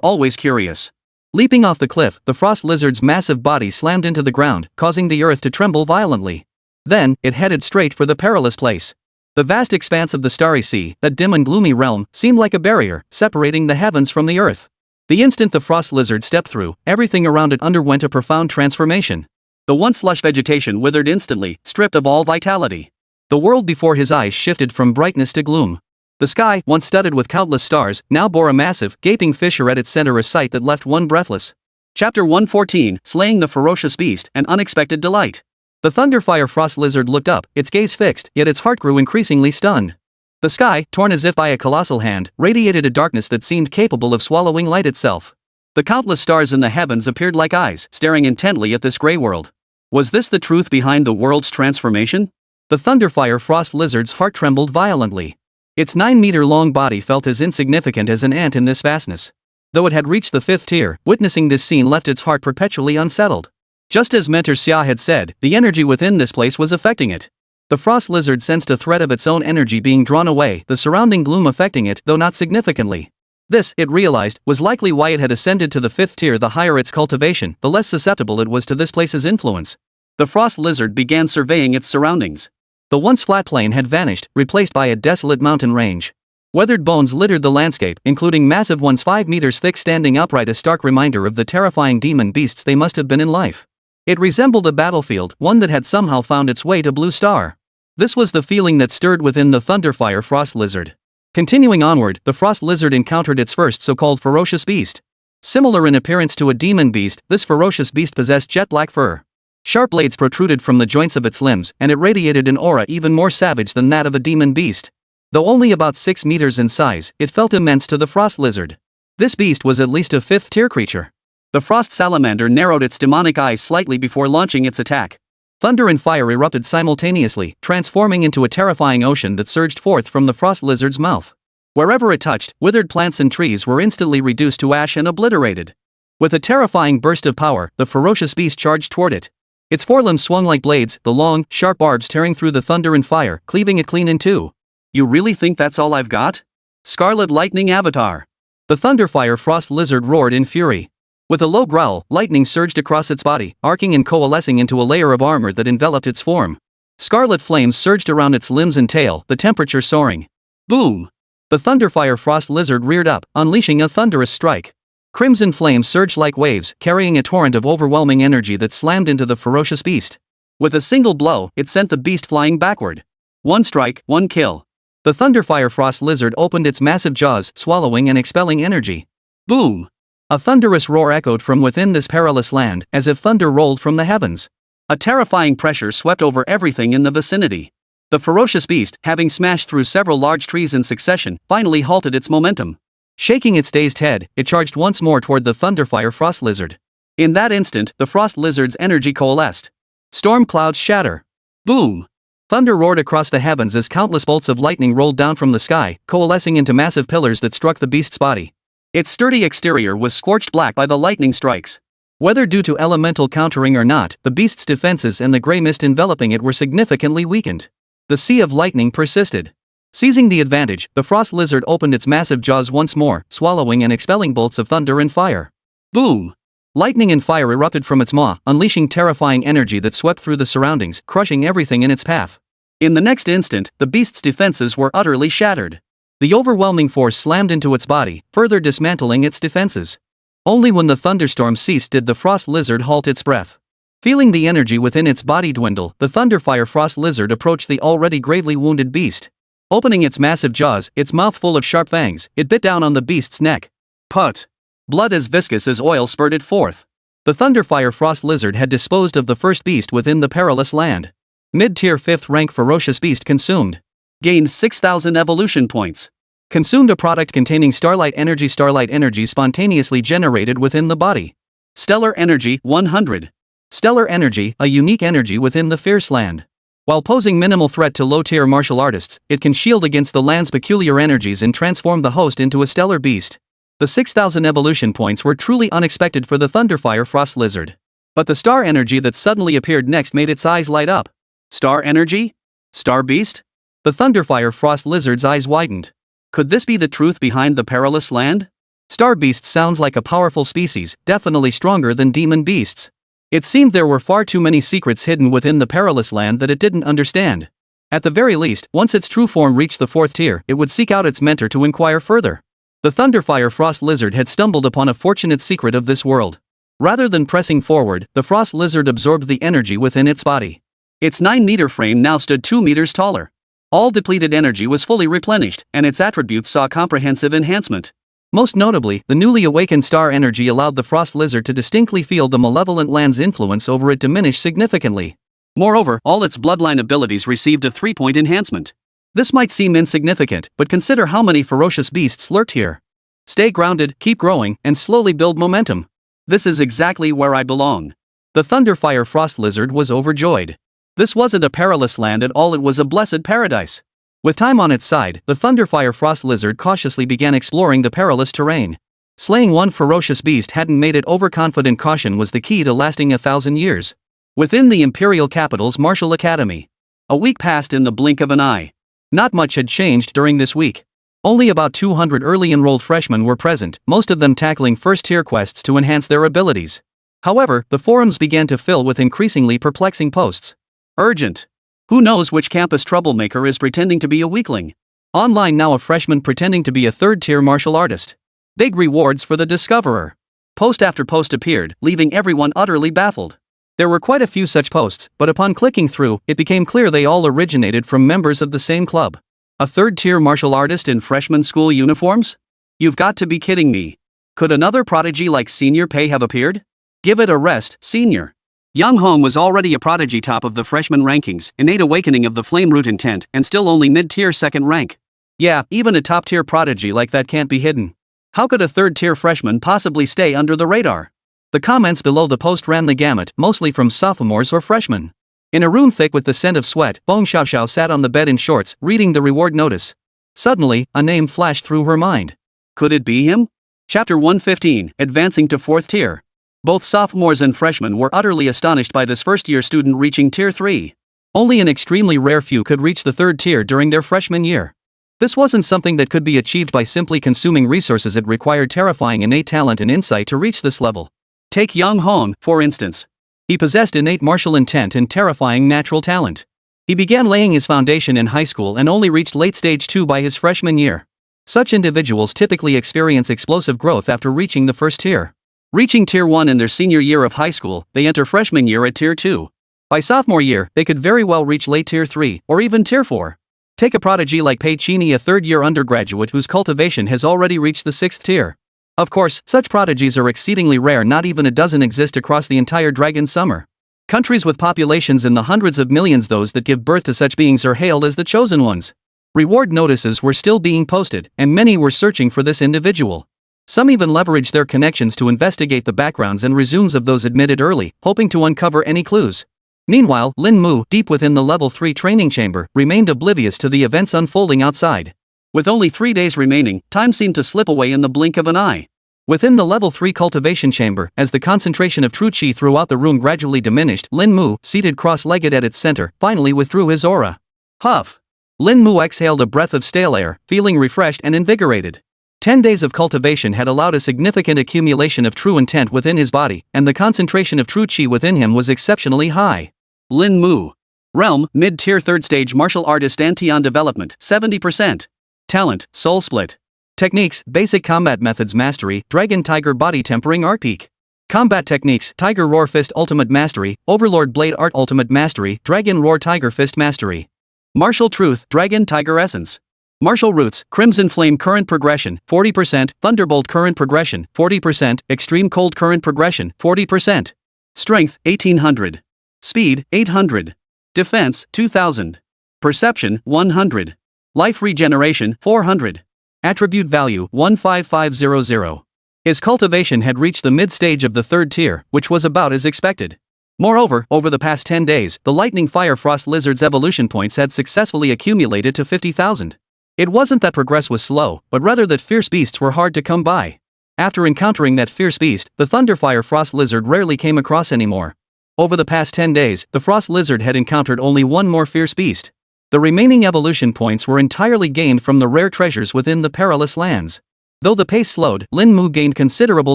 always curious. Leaping off the cliff, the Frost Lizard's massive body slammed into the ground, causing the earth to tremble violently. Then, it headed straight for the perilous place. The vast expanse of the starry sea, that dim and gloomy realm, seemed like a barrier, separating the heavens from the earth. The instant the Frost Lizard stepped through, everything around it underwent a profound transformation. The once lush vegetation withered instantly, stripped of all vitality. The world before his eyes shifted from brightness to gloom. The sky, once studded with countless stars, now bore a massive, gaping fissure at its center, a sight that left one breathless. Chapter 114, Slaying the Ferocious Beast, An Unexpected Delight. The Thunderfire Frost Lizard looked up, its gaze fixed, yet its heart grew increasingly stunned. The sky, torn as if by a colossal hand, radiated a darkness that seemed capable of swallowing light itself. The countless stars in the heavens appeared like eyes, staring intently at this gray world. Was this the truth behind the world's transformation? The Thunderfire Frost Lizard's heart trembled violently. Its 9-meter-long body felt as insignificant as an ant in this vastness. Though it had reached the 5th tier, witnessing this scene left its heart perpetually unsettled. Just as Mentor Xia had said, the energy within this place was affecting it. The Frost Lizard sensed a thread of its own energy being drawn away, the surrounding gloom affecting it, though not significantly. This, it realized, was likely why it had ascended to the 5th tier. The higher its cultivation, the less susceptible it was to this place's influence. The Frost Lizard began surveying its surroundings. The once flat plain had vanished, replaced by a desolate mountain range. Weathered bones littered the landscape, including massive ones 5 meters thick standing upright, a stark reminder of the terrifying demon beasts they must have been in life. It resembled a battlefield, one that had somehow found its way to Blue Star. This was the feeling that stirred within the Thunderfire Frost Lizard. Continuing onward, the Frost Lizard encountered its first so-called ferocious beast. Similar in appearance to a demon beast, this ferocious beast possessed jet black fur. Sharp blades protruded from the joints of its limbs, and it radiated an aura even more savage than that of a demon beast. Though only about 6 meters in size, it felt immense to the frost lizard. This beast was at least a 5th-tier creature. The frost salamander narrowed its demonic eyes slightly before launching its attack. Thunder and fire erupted simultaneously, transforming into a terrifying ocean that surged forth from the frost lizard's mouth. Wherever it touched, withered plants and trees were instantly reduced to ash and obliterated. With a terrifying burst of power, the ferocious beast charged toward it. Its forelimbs swung like blades, the long, sharp barbs tearing through the thunder and fire, cleaving it clean in two. You really think that's all I've got? Scarlet Lightning Avatar. The Thunderfire Frost Lizard roared in fury. With a low growl, lightning surged across its body, arcing and coalescing into a layer of armor that enveloped its form. Scarlet flames surged around its limbs and tail, the temperature soaring. Boom! The Thunderfire Frost Lizard reared up, unleashing a thunderous strike. Crimson flames surged like waves, carrying a torrent of overwhelming energy that slammed into the ferocious beast. With a single blow, it sent the beast flying backward. One strike, one kill. The Thunderfire Frost Lizard opened its massive jaws, swallowing and expelling energy. Boom! A thunderous roar echoed from within this perilous land, as if thunder rolled from the heavens. A terrifying pressure swept over everything in the vicinity. The ferocious beast, having smashed through several large trees in succession, finally halted its momentum. Shaking its dazed head, it charged once more toward the Thunderfire Frost Lizard. In that instant, the Frost Lizard's energy coalesced. Storm clouds shatter. Boom! Thunder roared across the heavens as countless bolts of lightning rolled down from the sky, coalescing into massive pillars that struck the beast's body. Its sturdy exterior was scorched black by the lightning strikes. Whether due to elemental countering or not, the beast's defenses and the gray mist enveloping it were significantly weakened. The sea of lightning persisted. Seizing the advantage, the Frost Lizard opened its massive jaws once more, swallowing and expelling bolts of thunder and fire. Boom! Lightning and fire erupted from its maw, unleashing terrifying energy that swept through the surroundings, crushing everything in its path. In the next instant, the beast's defenses were utterly shattered. The overwhelming force slammed into its body, further dismantling its defenses. Only when the thunderstorm ceased did the Frost Lizard halt its breath. Feeling the energy within its body dwindle, the Thunderfire Frost Lizard approached the already gravely wounded beast. Opening its massive jaws, its mouth full of sharp fangs, it bit down on the beast's neck. Put! Blood as viscous as oil spurted forth. The Thunderfire Frost Lizard had disposed of the first beast within the perilous land. Mid-tier 5th rank ferocious beast consumed. Gained 6,000 evolution points. Consumed a product containing starlight energy spontaneously generated within the body. Stellar energy 100. Stellar energy, a unique energy within the fierce land. While posing minimal threat to low-tier martial artists, it can shield against the land's peculiar energies and transform the host into a stellar beast. The 6,000 evolution points were truly unexpected for the Thunderfire Frost Lizard. But the star energy that suddenly appeared next made its eyes light up. Star energy? Star beast? The Thunderfire Frost Lizard's eyes widened. Could this be the truth behind the perilous land? Star beast sounds like a powerful species, definitely stronger than demon beasts. It seemed there were far too many secrets hidden within the perilous land that it didn't understand. At the very least, once its true form reached the 4th tier, it would seek out its mentor to inquire further. The Thunderfire Frost Lizard had stumbled upon a fortunate secret of this world. Rather than pressing forward, the Frost Lizard absorbed the energy within its body. Its 9-meter frame now stood 2 meters taller. All depleted energy was fully replenished, and its attributes saw comprehensive enhancement. Most notably, the newly awakened star energy allowed the Frost Lizard to distinctly feel the malevolent land's influence over it diminish significantly. Moreover, all its bloodline abilities received a 3-point enhancement. This might seem insignificant, but consider how many ferocious beasts lurked here. Stay grounded, keep growing, and slowly build momentum. This is exactly where I belong. The Thunderfire Frost Lizard was overjoyed. This wasn't a perilous land at all, it was a blessed paradise. With time on its side, the Thunderfire Frost Lizard cautiously began exploring the perilous terrain. Slaying one ferocious beast hadn't made it overconfident. Caution was the key to lasting 1,000 years. Within the Imperial capital's Martial Academy. A week passed in the blink of an eye. Not much had changed during this week. Only about 200 early enrolled freshmen were present, most of them tackling first-tier quests to enhance their abilities. However, the forums began to fill with increasingly perplexing posts. Urgent. Who knows which campus troublemaker is pretending to be a weakling? Online now, a freshman pretending to be a 3rd-tier martial artist. Big rewards for the discoverer. Post after post appeared, leaving everyone utterly baffled. There were quite a few such posts, but upon clicking through, it became clear they all originated from members of the same club. A 3rd-tier martial artist in freshman school uniforms? You've got to be kidding me. Could another prodigy like Senior Pei have appeared? Give it a rest, Senior. Yang Hong was already a prodigy top of the freshman rankings, innate awakening of the flame root intent, and still only mid-tier second rank. Yeah, even a top-tier prodigy like that can't be hidden. How could a third-tier freshman possibly stay under the radar? The comments below the post ran the gamut, mostly from sophomores or freshmen. In a room thick with the scent of sweat, Bong Xiaoxiao sat on the bed in shorts, reading the reward notice. Suddenly, a name flashed through her mind. Could it be him? Chapter 115, Advancing to 4th Tier. Both sophomores and freshmen were utterly astonished by this first-year student reaching Tier 3. Only an extremely rare few could reach the 3rd tier during their freshman year. This wasn't something that could be achieved by simply consuming resources. It required terrifying innate talent and insight to reach this level. Take Yang Hong, for instance. He possessed innate martial intent and terrifying natural talent. He began laying his foundation in high school and only reached late stage 2 by his freshman year. Such individuals typically experience explosive growth after reaching the 1st tier. Reaching Tier 1 in their senior year of high school, they enter freshman year at Tier 2. By sophomore year, they could very well reach late Tier 3, or even Tier 4. Take a prodigy like Pei Chini, a third-year undergraduate whose cultivation has already reached the 6th tier. Of course, such prodigies are exceedingly rare. Not even a dozen exist across the entire Dragon Summer. Countries with populations in the hundreds of millions, those that give birth to such beings, are hailed as the chosen ones. Reward notices were still being posted, and many were searching for this individual. Some even leveraged their connections to investigate the backgrounds and resumes of those admitted early, hoping to uncover any clues. Meanwhile, Lin Mu, deep within the level 3 training chamber, remained oblivious to the events unfolding outside. With only 3 days remaining, time seemed to slip away in the blink of an eye. Within the level 3 cultivation chamber, as the concentration of true chi throughout the room gradually diminished, Lin Mu, seated cross-legged at its center, finally withdrew his aura. Huff! Lin Mu exhaled a breath of stale air, feeling refreshed and invigorated. 10 days of cultivation had allowed a significant accumulation of true intent within his body, and the concentration of true chi within him was exceptionally high. Lin Mu. Realm, mid-tier 3rd stage martial artist. Antion development, 70%. Talent, soul split. Techniques, basic combat methods mastery, dragon tiger body tempering art peak. Combat techniques, tiger roar fist ultimate mastery, overlord blade art ultimate mastery, dragon roar tiger fist mastery. Martial truth, dragon tiger essence. Martial roots, crimson flame current progression, 40%, thunderbolt current progression, 40%, extreme cold current progression, 40%. Strength, 1800. Speed, 800. Defense, 2000. Perception, 100. Life regeneration, 400. Attribute value, 15500. His cultivation had reached the mid-stage of the 3rd tier, which was about as expected. Moreover, over the past 10 days, the lightning fire frost lizard's evolution points had successfully accumulated to 50,000. It wasn't that progress was slow, but rather that fierce beasts were hard to come by. After encountering that fierce beast, the thunderfire frost lizard rarely came across anymore. Over the past 10 days, the frost lizard had encountered only one more fierce beast. The remaining evolution points were entirely gained from the rare treasures within the perilous lands. Though the pace slowed, Lin Mu gained considerable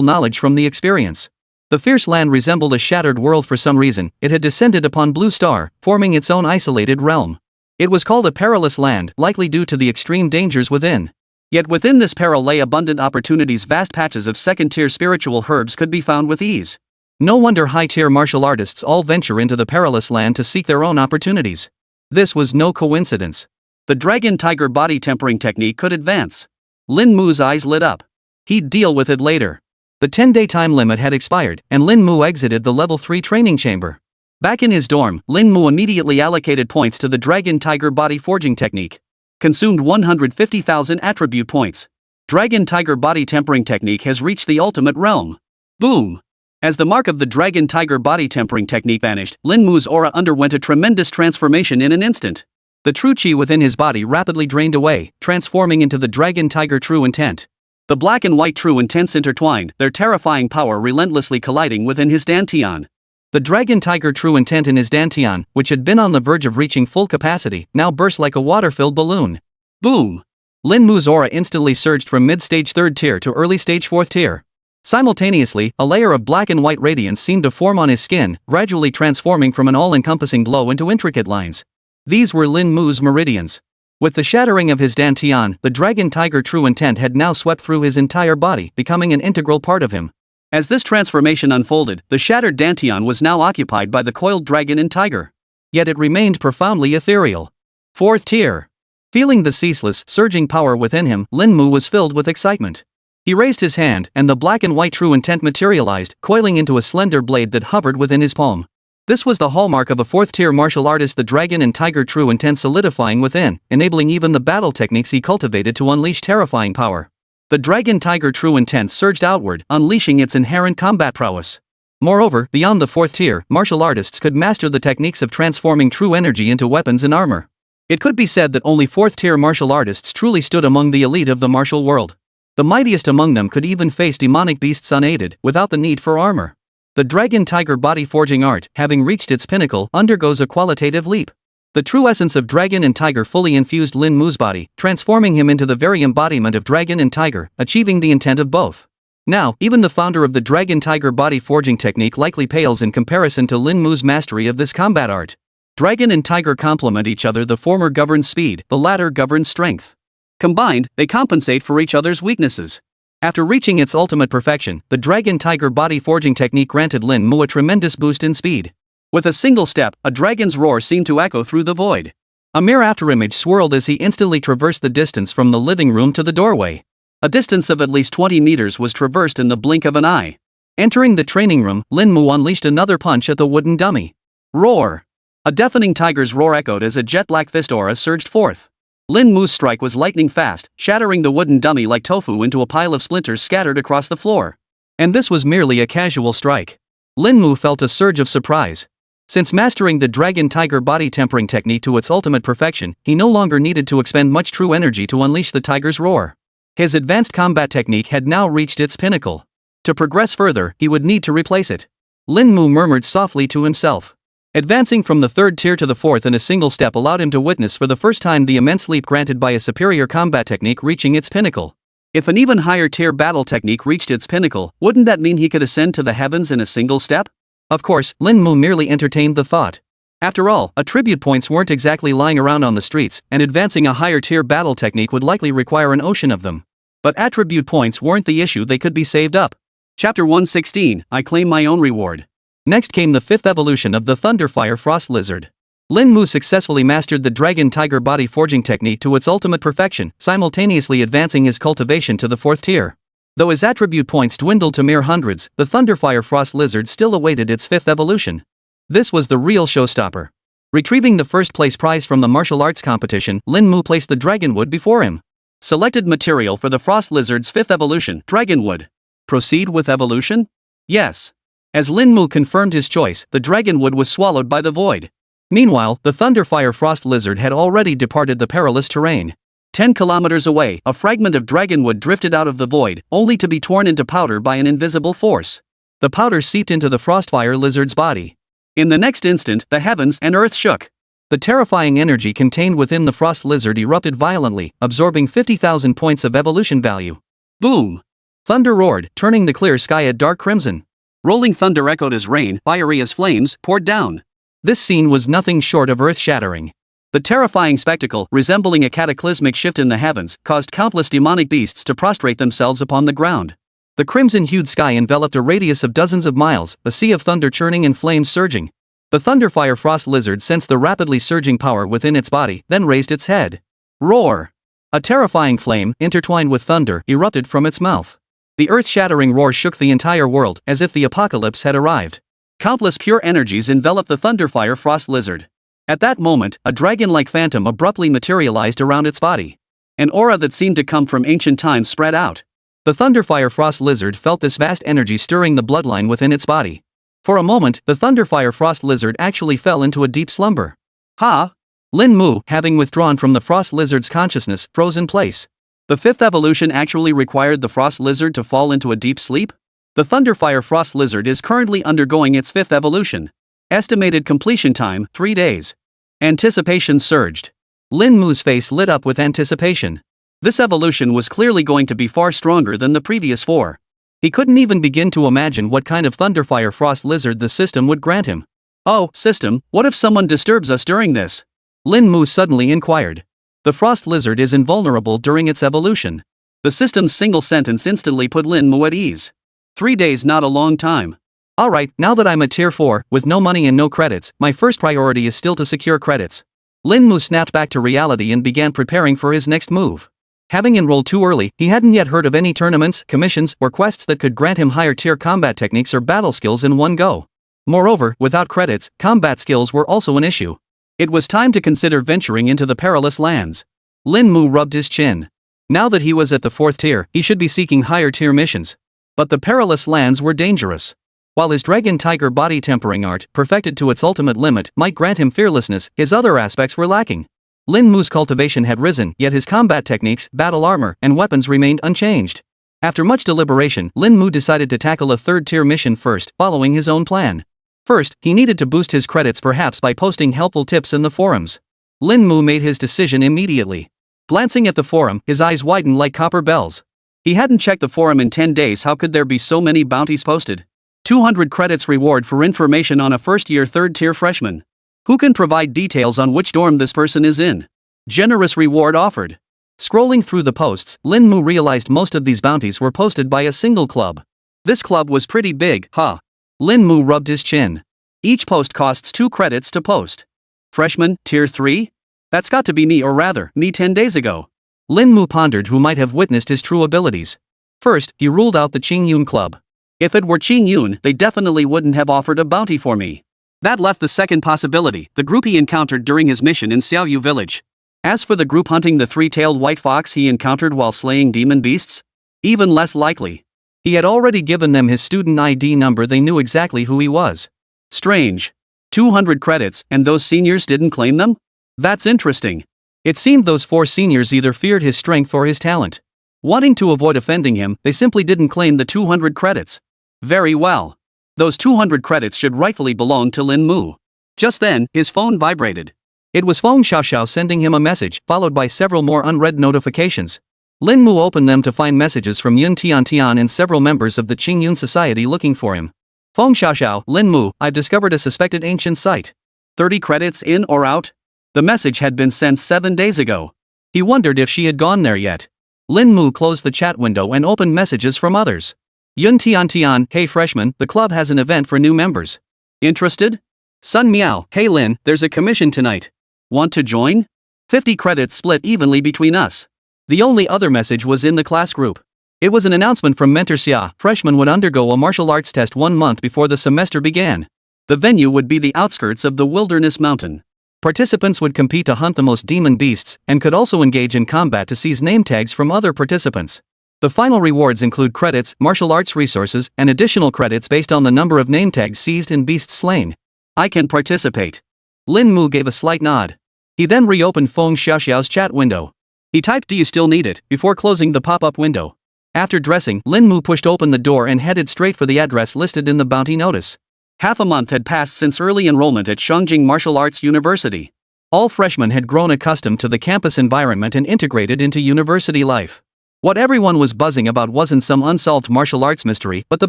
knowledge from the experience. The fierce land resembled a shattered world for some reason. It had descended upon Blue Star, forming its own isolated realm. It was called a perilous land, likely due to the extreme dangers within. Yet within this peril lay abundant opportunities. Vast patches of second-tier spiritual herbs could be found with ease. No wonder high-tier martial artists all venture into the perilous land to seek their own opportunities. This was no coincidence. The dragon tiger body tempering technique could advance. Lin Mu's eyes lit up. He'd deal with it later. The 10-day time limit had expired, and Lin Mu exited the level 3 training chamber. Back in his dorm, Lin Mu immediately allocated points to the dragon tiger body forging technique. Consumed 150,000 attribute points. Dragon tiger body tempering technique has reached the ultimate realm. Boom! As the mark of the dragon tiger body tempering technique vanished, Lin Mu's aura underwent a tremendous transformation in an instant. The true chi within his body rapidly drained away, transforming into the dragon tiger true intent. The black and white true intents intertwined, their terrifying power relentlessly colliding within his dantian. The dragon tiger true intent in his dantian, which had been on the verge of reaching full capacity, now burst like a water-filled balloon. Boom! Lin Mu's aura instantly surged from mid-stage 3rd tier to early-stage 4th tier. Simultaneously, a layer of black and white radiance seemed to form on his skin, gradually transforming from an all-encompassing glow into intricate lines. These were Lin Mu's meridians. With the shattering of his dantian, the dragon tiger true intent had now swept through his entire body, becoming an integral part of him. As this transformation unfolded, the shattered dantian was now occupied by the coiled dragon and tiger. Yet it remained profoundly ethereal. 4th tier. Feeling the ceaseless, surging power within him, Lin Mu was filled with excitement. He raised his hand, and the black and white true intent materialized, coiling into a slender blade that hovered within his palm. This was the hallmark of a 4th-tier martial artist, the dragon and tiger true intent solidifying within, enabling even the battle techniques he cultivated to unleash terrifying power. The dragon tiger true intent surged outward, unleashing its inherent combat prowess. Moreover, beyond the 4th tier, martial artists could master the techniques of transforming true energy into weapons and armor. It could be said that only 4th-tier martial artists truly stood among the elite of the martial world. The mightiest among them could even face demonic beasts unaided, without the need for armor. The dragon-tiger body forging art, having reached its pinnacle, undergoes a qualitative leap. The true essence of dragon and tiger fully infused Lin Mu's body, transforming him into the very embodiment of dragon and tiger, achieving the intent of both. Now, even the founder of the dragon-tiger body forging technique likely pales in comparison to Lin Mu's mastery of this combat art. Dragon and tiger complement each other, the former governs speed, the latter governs strength. Combined, they compensate for each other's weaknesses. After reaching its ultimate perfection, the dragon-tiger body forging technique granted Lin Mu a tremendous boost in speed. With a single step, a dragon's roar seemed to echo through the void. A mere afterimage swirled as he instantly traversed the distance from the living room to the doorway. A distance of at least 20 meters was traversed in the blink of an eye. Entering the training room, Lin Mu unleashed another punch at the wooden dummy. Roar! A deafening tiger's roar echoed as a jet-black fist aura surged forth. Lin Mu's strike was lightning fast, shattering the wooden dummy like tofu into a pile of splinters scattered across the floor. And this was merely a casual strike. Lin Mu felt a surge of surprise. Since mastering the dragon-tiger body tempering technique to its ultimate perfection, he no longer needed to expend much true energy to unleash the tiger's roar. His advanced combat technique had now reached its pinnacle. To progress further, he would need to replace it. Lin Mu murmured softly to himself. Advancing from the 3rd tier to the 4th in a single step allowed him to witness for the first time the immense leap granted by a superior combat technique reaching its pinnacle. If an even higher tier battle technique reached its pinnacle, wouldn't that mean he could ascend to the heavens in a single step? Of course, Lin Mu merely entertained the thought. After all, attribute points weren't exactly lying around on the streets, and advancing a higher tier battle technique would likely require an ocean of them. But attribute points weren't the issue, they could be saved up. Chapter 116, I claim my own reward. Next came the 5th evolution of the Thunderfire Frost Lizard. Lin Mu successfully mastered the dragon-tiger body forging technique to its ultimate perfection, simultaneously advancing his cultivation to the 4th tier. Though his attribute points dwindled to mere hundreds, the Thunderfire Frost Lizard still awaited its 5th evolution. This was the real showstopper. Retrieving the first-place prize from the martial arts competition, Lin Mu placed the dragonwood before him. Selected material for the Frost Lizard's 5th evolution, dragonwood. Proceed with evolution? Yes. As Lin Mu confirmed his choice, the dragonwood was swallowed by the void. Meanwhile, the Thunderfire Frost Lizard had already departed the perilous terrain. 10 kilometers away, a fragment of dragonwood drifted out of the void, only to be torn into powder by an invisible force. The powder seeped into the Frostfire Lizard's body. In the next instant, the heavens and earth shook. The terrifying energy contained within the Frost Lizard erupted violently, absorbing 50,000 points of evolution value. Boom! Thunder roared, turning the clear sky a dark crimson. Rolling thunder echoed as rain, fiery as flames, poured down. This scene was nothing short of earth-shattering. The terrifying spectacle, resembling a cataclysmic shift in the heavens, caused countless demonic beasts to prostrate themselves upon the ground. The crimson-hued sky enveloped a radius of dozens of miles, a sea of thunder churning and flames surging. The Thunderfire Frost Lizard sensed the rapidly surging power within its body, then raised its head. Roar! A terrifying flame, intertwined with thunder, erupted from its mouth. The earth-shattering roar shook the entire world, as if the apocalypse had arrived. Countless pure energies enveloped the Thunderfire Frost Lizard. At that moment, a dragon-like phantom abruptly materialized around its body. An aura that seemed to come from ancient times spread out. The Thunderfire Frost Lizard felt this vast energy stirring the bloodline within its body. For a moment, the Thunderfire Frost Lizard actually fell into a deep slumber. Ha! Lin Mu, having withdrawn from the Frost Lizard's consciousness, froze in place. The 5th evolution actually required the Frost Lizard to fall into a deep sleep? The Thunderfire Frost Lizard is currently undergoing its 5th evolution. Estimated completion time, 3 days. Anticipation surged. Lin Mu's face lit up with anticipation. This evolution was clearly going to be far stronger than the previous 4. He couldn't even begin to imagine what kind of Thunderfire Frost Lizard the system would grant him. Oh, system, what if someone disturbs us during this? Lin Mu suddenly inquired. The Frost Lizard is invulnerable during its evolution. The system's single sentence instantly put Lin Mu at ease. 3 days, not a long time. Alright, now that I'm a tier 4, with no money and no credits, my first priority is still to secure credits. Lin Mu snapped back to reality and began preparing for his next move. Having enrolled too early, he hadn't yet heard of any tournaments, commissions, or quests that could grant him higher tier combat techniques or battle skills in one go. Moreover, without credits, combat skills were also an issue. It was time to consider venturing into the perilous lands. Lin Mu rubbed his chin. Now that he was at the 4th tier, he should be seeking higher tier missions. But the perilous lands were dangerous. While his dragon tiger body tempering art, perfected to its ultimate limit, might grant him fearlessness, his other aspects were lacking. Lin Mu's cultivation had risen, yet his combat techniques, battle armor, and weapons remained unchanged. After much deliberation, Lin Mu decided to tackle a 3rd tier mission first, following his own plan. First, he needed to boost his credits perhaps by posting helpful tips in the forums. Lin Mu made his decision immediately. Glancing at the forum, his eyes widened like copper bells. He hadn't checked the forum in 10 days. How could there be so many bounties posted? 200 credits reward for information on a first-year 3rd-tier freshman. Who can provide details on which dorm this person is in? Generous reward offered. Scrolling through the posts, Lin Mu realized most of these bounties were posted by a single club. This club was pretty big, huh? Lin Mu rubbed his chin. Each post costs 2 credits to post. Freshman, tier 3? That's got to be me, or rather, me 10 days ago. Lin Mu pondered who might have witnessed his true abilities. First, he ruled out the Qingyun club. If it were Qingyun, they definitely wouldn't have offered a bounty for me. That left the second possibility, the group he encountered during his mission in Xiaoyu village. As for the group hunting the 3-tailed white fox he encountered while slaying demon beasts? Even less likely. He had already given them his student ID number. They knew exactly who he was. Strange. 200 credits, and those seniors didn't claim them? That's interesting. It seemed those 4 seniors either feared his strength or his talent. Wanting to avoid offending him, they simply didn't claim the 200 credits. Very well. Those 200 credits should rightfully belong to Lin Mu. Just then, his phone vibrated. It was Feng Xiaoxiao sending him a message, followed by several more unread notifications. Lin Mu opened them to find messages from Yun Tian and several members of the Qingyun Society looking for him. Feng Xiaoxiao, Lin Mu, I've discovered a suspected ancient site. 30 credits in or out? The message had been sent 7 days ago. He wondered if she had gone there yet. Lin Mu closed the chat window and opened messages from others. Yun Tian, hey freshman, the club has an event for new members. Interested? Sun Miao, hey Lin, there's a commission tonight. Want to join? 50 credits split evenly between us. The only other message was in the class group. It was an announcement from Mentor Xia. Freshmen would undergo a martial arts test 1 month before the semester began. The venue would be the outskirts of the Wilderness Mountain. Participants would compete to hunt the most demon beasts, and could also engage in combat to seize name tags from other participants. The final rewards include credits, martial arts resources, and additional credits based on the number of name tags seized and beasts slain. I can participate. Lin Mu gave a slight nod. He then reopened Feng Xiaoxiao's chat window. He typed "Do you still need it?" before closing the pop-up window. After dressing, Lin Mu pushed open the door and headed straight for the address listed in the bounty notice. Half a month had passed since early enrollment at Shangjing Martial Arts University. All freshmen had grown accustomed to the campus environment and integrated into university life. What everyone was buzzing about wasn't some unsolved martial arts mystery, but the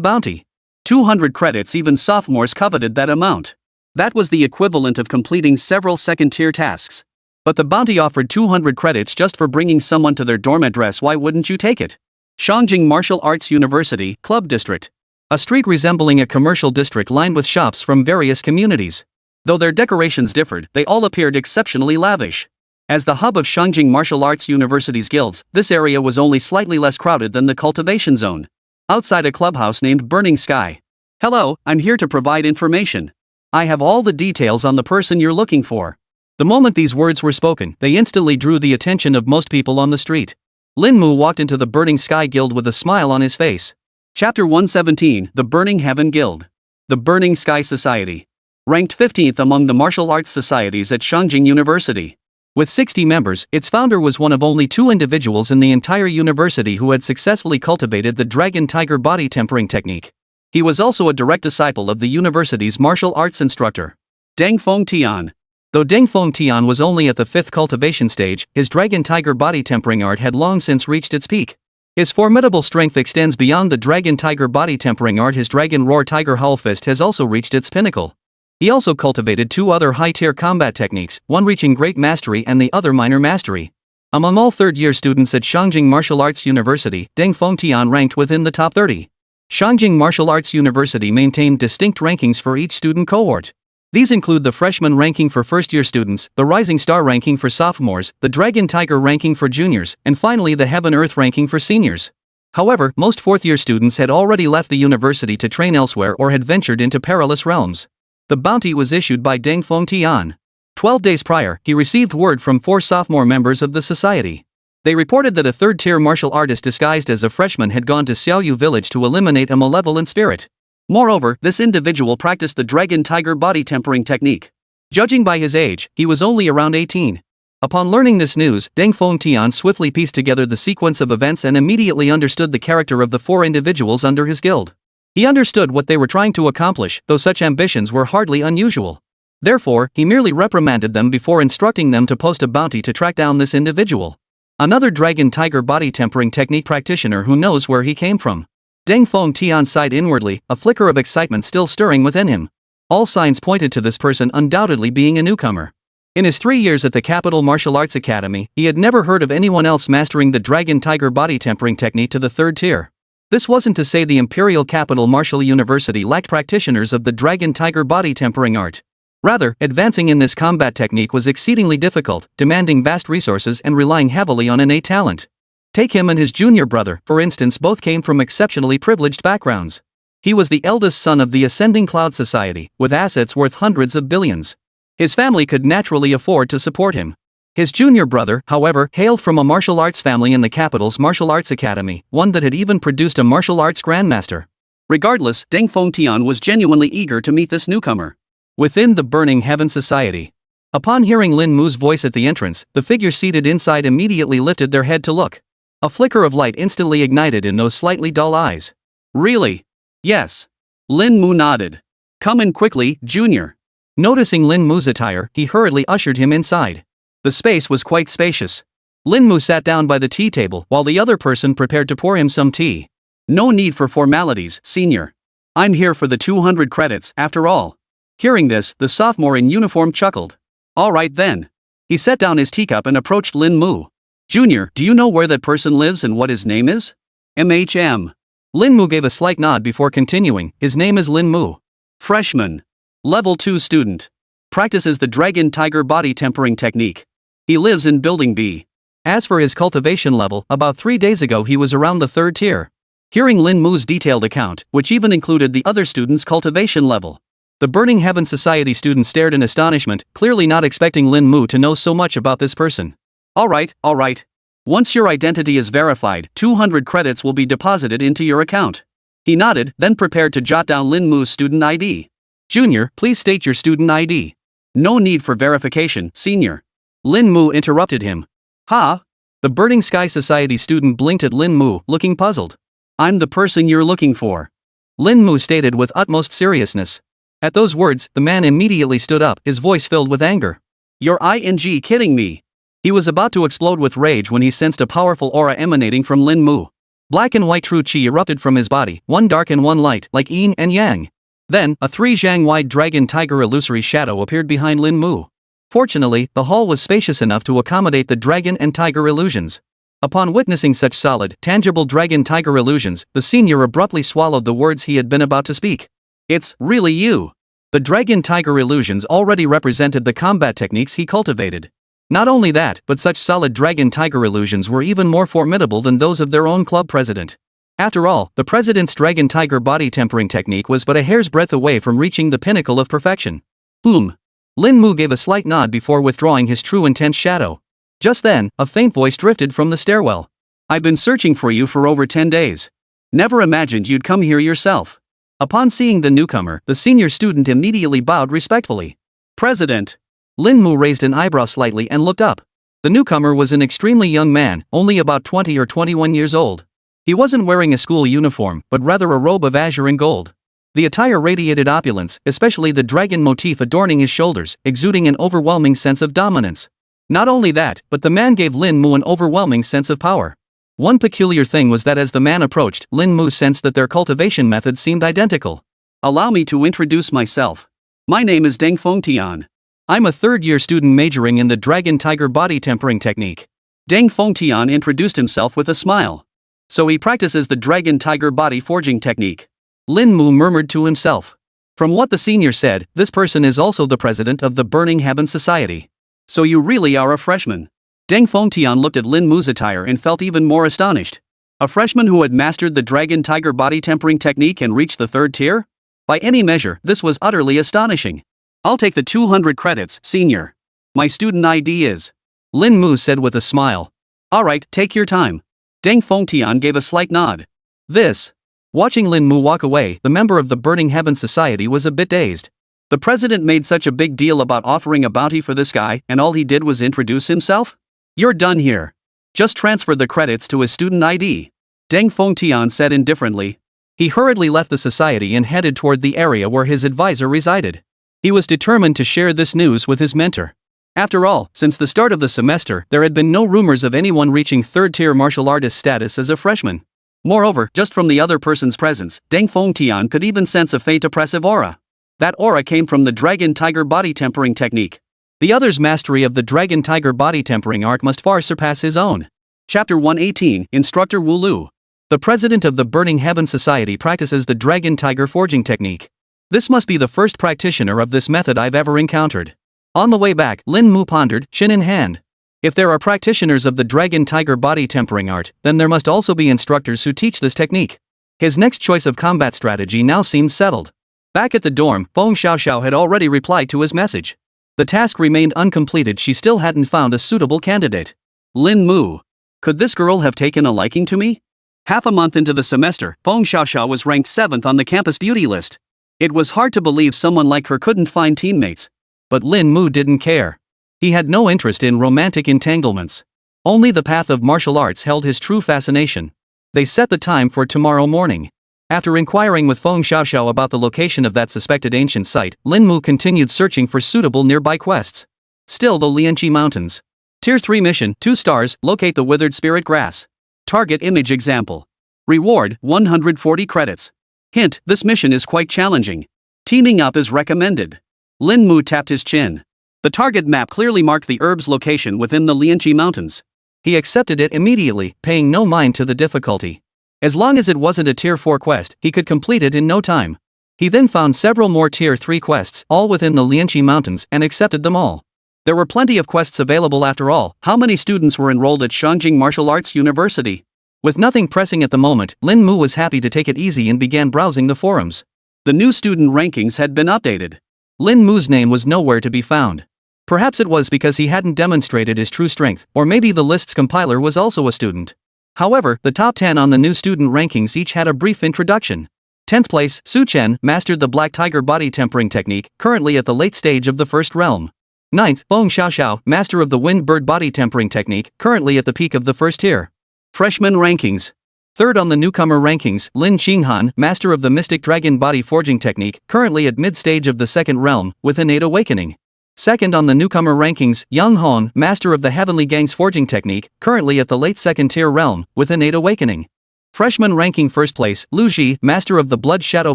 bounty. 200 credits, even sophomores coveted that amount. That was the equivalent of completing several second-tier tasks. But the bounty offered 200 credits just for bringing someone to their dorm address. Why wouldn't you take it? Shangjing Martial Arts University, Club District. A street resembling a commercial district lined with shops from various communities. Though their decorations differed, they all appeared exceptionally lavish. As the hub of Shangjing Martial Arts University's guilds, this area was only slightly less crowded than the cultivation zone. Outside a clubhouse named Burning Sky. Hello, I'm here to provide information. I have all the details on the person you're looking for. The moment these words were spoken, they instantly drew the attention of most people on the street. Lin Mu walked into the Burning Sky Guild with a smile on his face. Chapter 117, The Burning Heaven Guild. The Burning Sky Society. Ranked 15th among the martial arts societies at Shangjing University. With 60 members, its founder was one of only 2 individuals in the entire university who had successfully cultivated the dragon tiger body tempering technique. He was also a direct disciple of the university's martial arts instructor, Deng Fengtian. Though Deng Fengtian was only at the 5th cultivation stage, his dragon tiger body tempering art had long since reached its peak. His formidable strength extends beyond the dragon tiger body tempering art. His dragon roar tiger hull fist has also reached its pinnacle. He also cultivated 2 other high-tier combat techniques, one reaching great mastery and the other minor mastery. Among all third-year students at Shangjing Martial Arts University, Deng Fengtian ranked within the top 30. Shangjing Martial Arts University maintained distinct rankings for each student cohort. These include the freshman ranking for first-year students, the rising star ranking for sophomores, the dragon tiger ranking for juniors, and finally the heaven earth ranking for seniors. However, most fourth-year students had already left the university to train elsewhere or had ventured into perilous realms. The bounty was issued by Deng Fengtian. 12 days prior, he received word from 4 sophomore members of the society. They reported that a third-tier martial artist disguised as a freshman had gone to Xiaoyu village to eliminate a malevolent spirit. Moreover, this individual practiced the dragon-tiger body tempering technique. Judging by his age, he was only around 18. Upon learning this news, Deng Fengtian swiftly pieced together the sequence of events and immediately understood the character of the 4 individuals under his guild. He understood what they were trying to accomplish, though such ambitions were hardly unusual. Therefore, he merely reprimanded them before instructing them to post a bounty to track down this individual. Another dragon-tiger body tempering technique practitioner who knows where he came from. Deng Fengtian sighed inwardly, a flicker of excitement still stirring within him. All signs pointed to this person undoubtedly being a newcomer. In his 3 years at the Capital Martial Arts Academy, he had never heard of anyone else mastering the dragon-tiger body tempering technique to the 3rd tier. This wasn't to say the Imperial Capital Martial University lacked practitioners of the dragon-tiger body tempering art. Rather, advancing in this combat technique was exceedingly difficult, demanding vast resources and relying heavily on innate talent. Take him and his junior brother, for instance, both came from exceptionally privileged backgrounds. He was the eldest son of the Ascending Cloud Society, with assets worth hundreds of billions. His family could naturally afford to support him. His junior brother, however, hailed from a martial arts family in the capital's martial arts academy, one that had even produced a martial arts grandmaster. Regardless, Deng Fengtian was genuinely eager to meet this newcomer. Within the Burning Heaven Society. Upon hearing Lin Mu's voice at the entrance, the figure seated inside immediately lifted their head to look. A flicker of light instantly ignited in those slightly dull eyes. Really? Yes. Lin Mu nodded. Come in quickly, Junior. Noticing Lin Mu's attire, he hurriedly ushered him inside. The space was quite spacious. Lin Mu sat down by the tea table while the other person prepared to pour him some tea. No need for formalities, senior. I'm here for the 200 credits, after all. Hearing this, the sophomore in uniform chuckled. All right then. He set down his teacup and approached Lin Mu. Junior, do you know where that person lives and what his name is? MHM. Lin Mu gave a slight nod before continuing. His name is Lin Mu. Freshman. Level 2 student. Practices the dragon-tiger body tempering technique. He lives in Building B. As for his cultivation level, about 3 days ago he was around the 3rd tier. Hearing Lin Mu's detailed account, which even included the other students' cultivation level, the Burning Heaven Society student stared in astonishment, clearly not expecting Lin Mu to know so much about this person. All right. Once your identity is verified, 200 credits will be deposited into your account. He nodded, then prepared to jot down Lin Mu's student ID. Junior, please state your student ID. No need for verification, senior. Lin Mu interrupted him. Ha? The Burning Sky Society student blinked at Lin Mu, looking puzzled. I'm the person you're looking for. Lin Mu stated with utmost seriousness. At those words, the man immediately stood up, his voice filled with anger. You're kidding me? He was about to explode with rage when he sensed a powerful aura emanating from Lin Mu. Black and white true chi erupted from his body, one dark and one light, like yin and yang. Then, a 3-zhang-wide dragon-tiger illusory shadow appeared behind Lin Mu. Fortunately, the hall was spacious enough to accommodate the dragon and tiger illusions. Upon witnessing such solid, tangible dragon-tiger illusions, the senior abruptly swallowed the words he had been about to speak. It's really you. The dragon-tiger illusions already represented the combat techniques he cultivated. Not only that, but such solid dragon-tiger illusions were even more formidable than those of their own club president. After all, the president's dragon-tiger body tempering technique was but a hair's breadth away from reaching the pinnacle of perfection. Lin Mu gave a slight nod before withdrawing his true intense shadow. Just then, a faint voice drifted from the stairwell. I've been searching for you for over 10 days. Never imagined you'd come here yourself. Upon seeing the newcomer, the senior student immediately bowed respectfully. President. Lin Mu raised an eyebrow slightly and looked up. The newcomer was an extremely young man, only about 20 or 21 years old. He wasn't wearing a school uniform, but rather a robe of azure and gold. The attire radiated opulence, especially the dragon motif adorning his shoulders, exuding an overwhelming sense of dominance. Not only that, but the man gave Lin Mu an overwhelming sense of power. One peculiar thing was that as the man approached, Lin Mu sensed that their cultivation methods seemed identical. Allow me to introduce myself. My name is Deng Fengtian. I'm a third-year student majoring in the dragon-tiger body tempering technique. Deng Fengtian introduced himself with a smile. So he practices the dragon-tiger body forging technique. Lin Mu murmured to himself. From what the senior said, this person is also the president of the Burning Heaven Society. So you really are a freshman. Deng Fengtian looked at Lin Mu's attire and felt even more astonished. A freshman who had mastered the dragon tiger body tempering technique and reached the 3rd tier? By any measure, this was utterly astonishing. I'll take the 200 credits, senior. My student ID is. Lin Mu said with a smile. Alright, take your time. Deng Fengtian gave a slight nod. This. Watching Lin Mu walk away, the member of the Burning Heaven Society was a bit dazed. The president made such a big deal about offering a bounty for this guy, and all he did was introduce himself? You're done here. Just transfer the credits to his student ID. Deng Fengtian said indifferently. He hurriedly left the society and headed toward the area where his advisor resided. He was determined to share this news with his mentor. After all, since the start of the semester, there had been no rumors of anyone reaching 3rd-tier martial artist status as a freshman. Moreover, just from the other person's presence, Deng Fengtian could even sense a faint oppressive aura. That aura came from the Dragon Tiger body tempering technique. The other's mastery of the Dragon Tiger body tempering art must far surpass his own. Chapter 118, Instructor Wu Lu. The president of the Burning Heaven Society practices the Dragon Tiger forging technique. This must be the first practitioner of this method I've ever encountered. On the way back, Lin Mu pondered, chin in hand. If there are practitioners of the Dragon Tiger body tempering art, then there must also be instructors who teach this technique. His next choice of combat strategy now seemed settled. Back at the dorm, Feng Xiaoxiao had already replied to his message. The task remained uncompleted. She still hadn't found a suitable candidate. Lin Mu. Could this girl have taken a liking to me? Half a month into the semester, Feng Xiaoxiao was ranked 7th on the campus beauty list. It was hard to believe someone like her couldn't find teammates. But Lin Mu didn't care. He had no interest in romantic entanglements. Only the path of martial arts held his true fascination. They set the time for tomorrow morning. After inquiring with Feng Xiaoxiao about the location of that suspected ancient site, Lin Mu continued searching for suitable nearby quests. Still the Lianqi Mountains. Tier 3 mission, 2 stars, locate the withered spirit grass. Target image example. Reward, 140 credits. Hint, this mission is quite challenging. Teaming up is recommended. Lin Mu tapped his chin. The target map clearly marked the herb's location within the Lianqi Mountains. He accepted it immediately, paying no mind to the difficulty. As long as it wasn't a Tier 4 quest, he could complete it in no time. He then found several more Tier 3 quests, all within the Lianqi Mountains, and accepted them all. There were plenty of quests available after all. How many students were enrolled at Shangjing Martial Arts University? With nothing pressing at the moment, Lin Mu was happy to take it easy and began browsing the forums. The new student rankings had been updated. Lin Mu's name was nowhere to be found. Perhaps it was because he hadn't demonstrated his true strength, or maybe the list's compiler was also a student. However, the top 10 on the new student rankings each had a brief introduction. 10th place, Su Chen, mastered the Black Tiger body tempering technique, currently at the late stage of the first realm. 9th, Feng Xiaoxiao, master of the Wind Bird body tempering technique, currently at the peak of the first tier. Freshman rankings. 3rd on the newcomer rankings, Lin Qinghan, master of the Mystic Dragon body forging technique, currently at mid-stage of the second realm, with innate awakening. 2nd on the newcomer rankings, Yang Hong, master of the Heavenly Gang's forging technique, currently at the late second tier realm, with innate awakening. Freshman ranking 1st place, Lu Ji, master of the Blood Shadow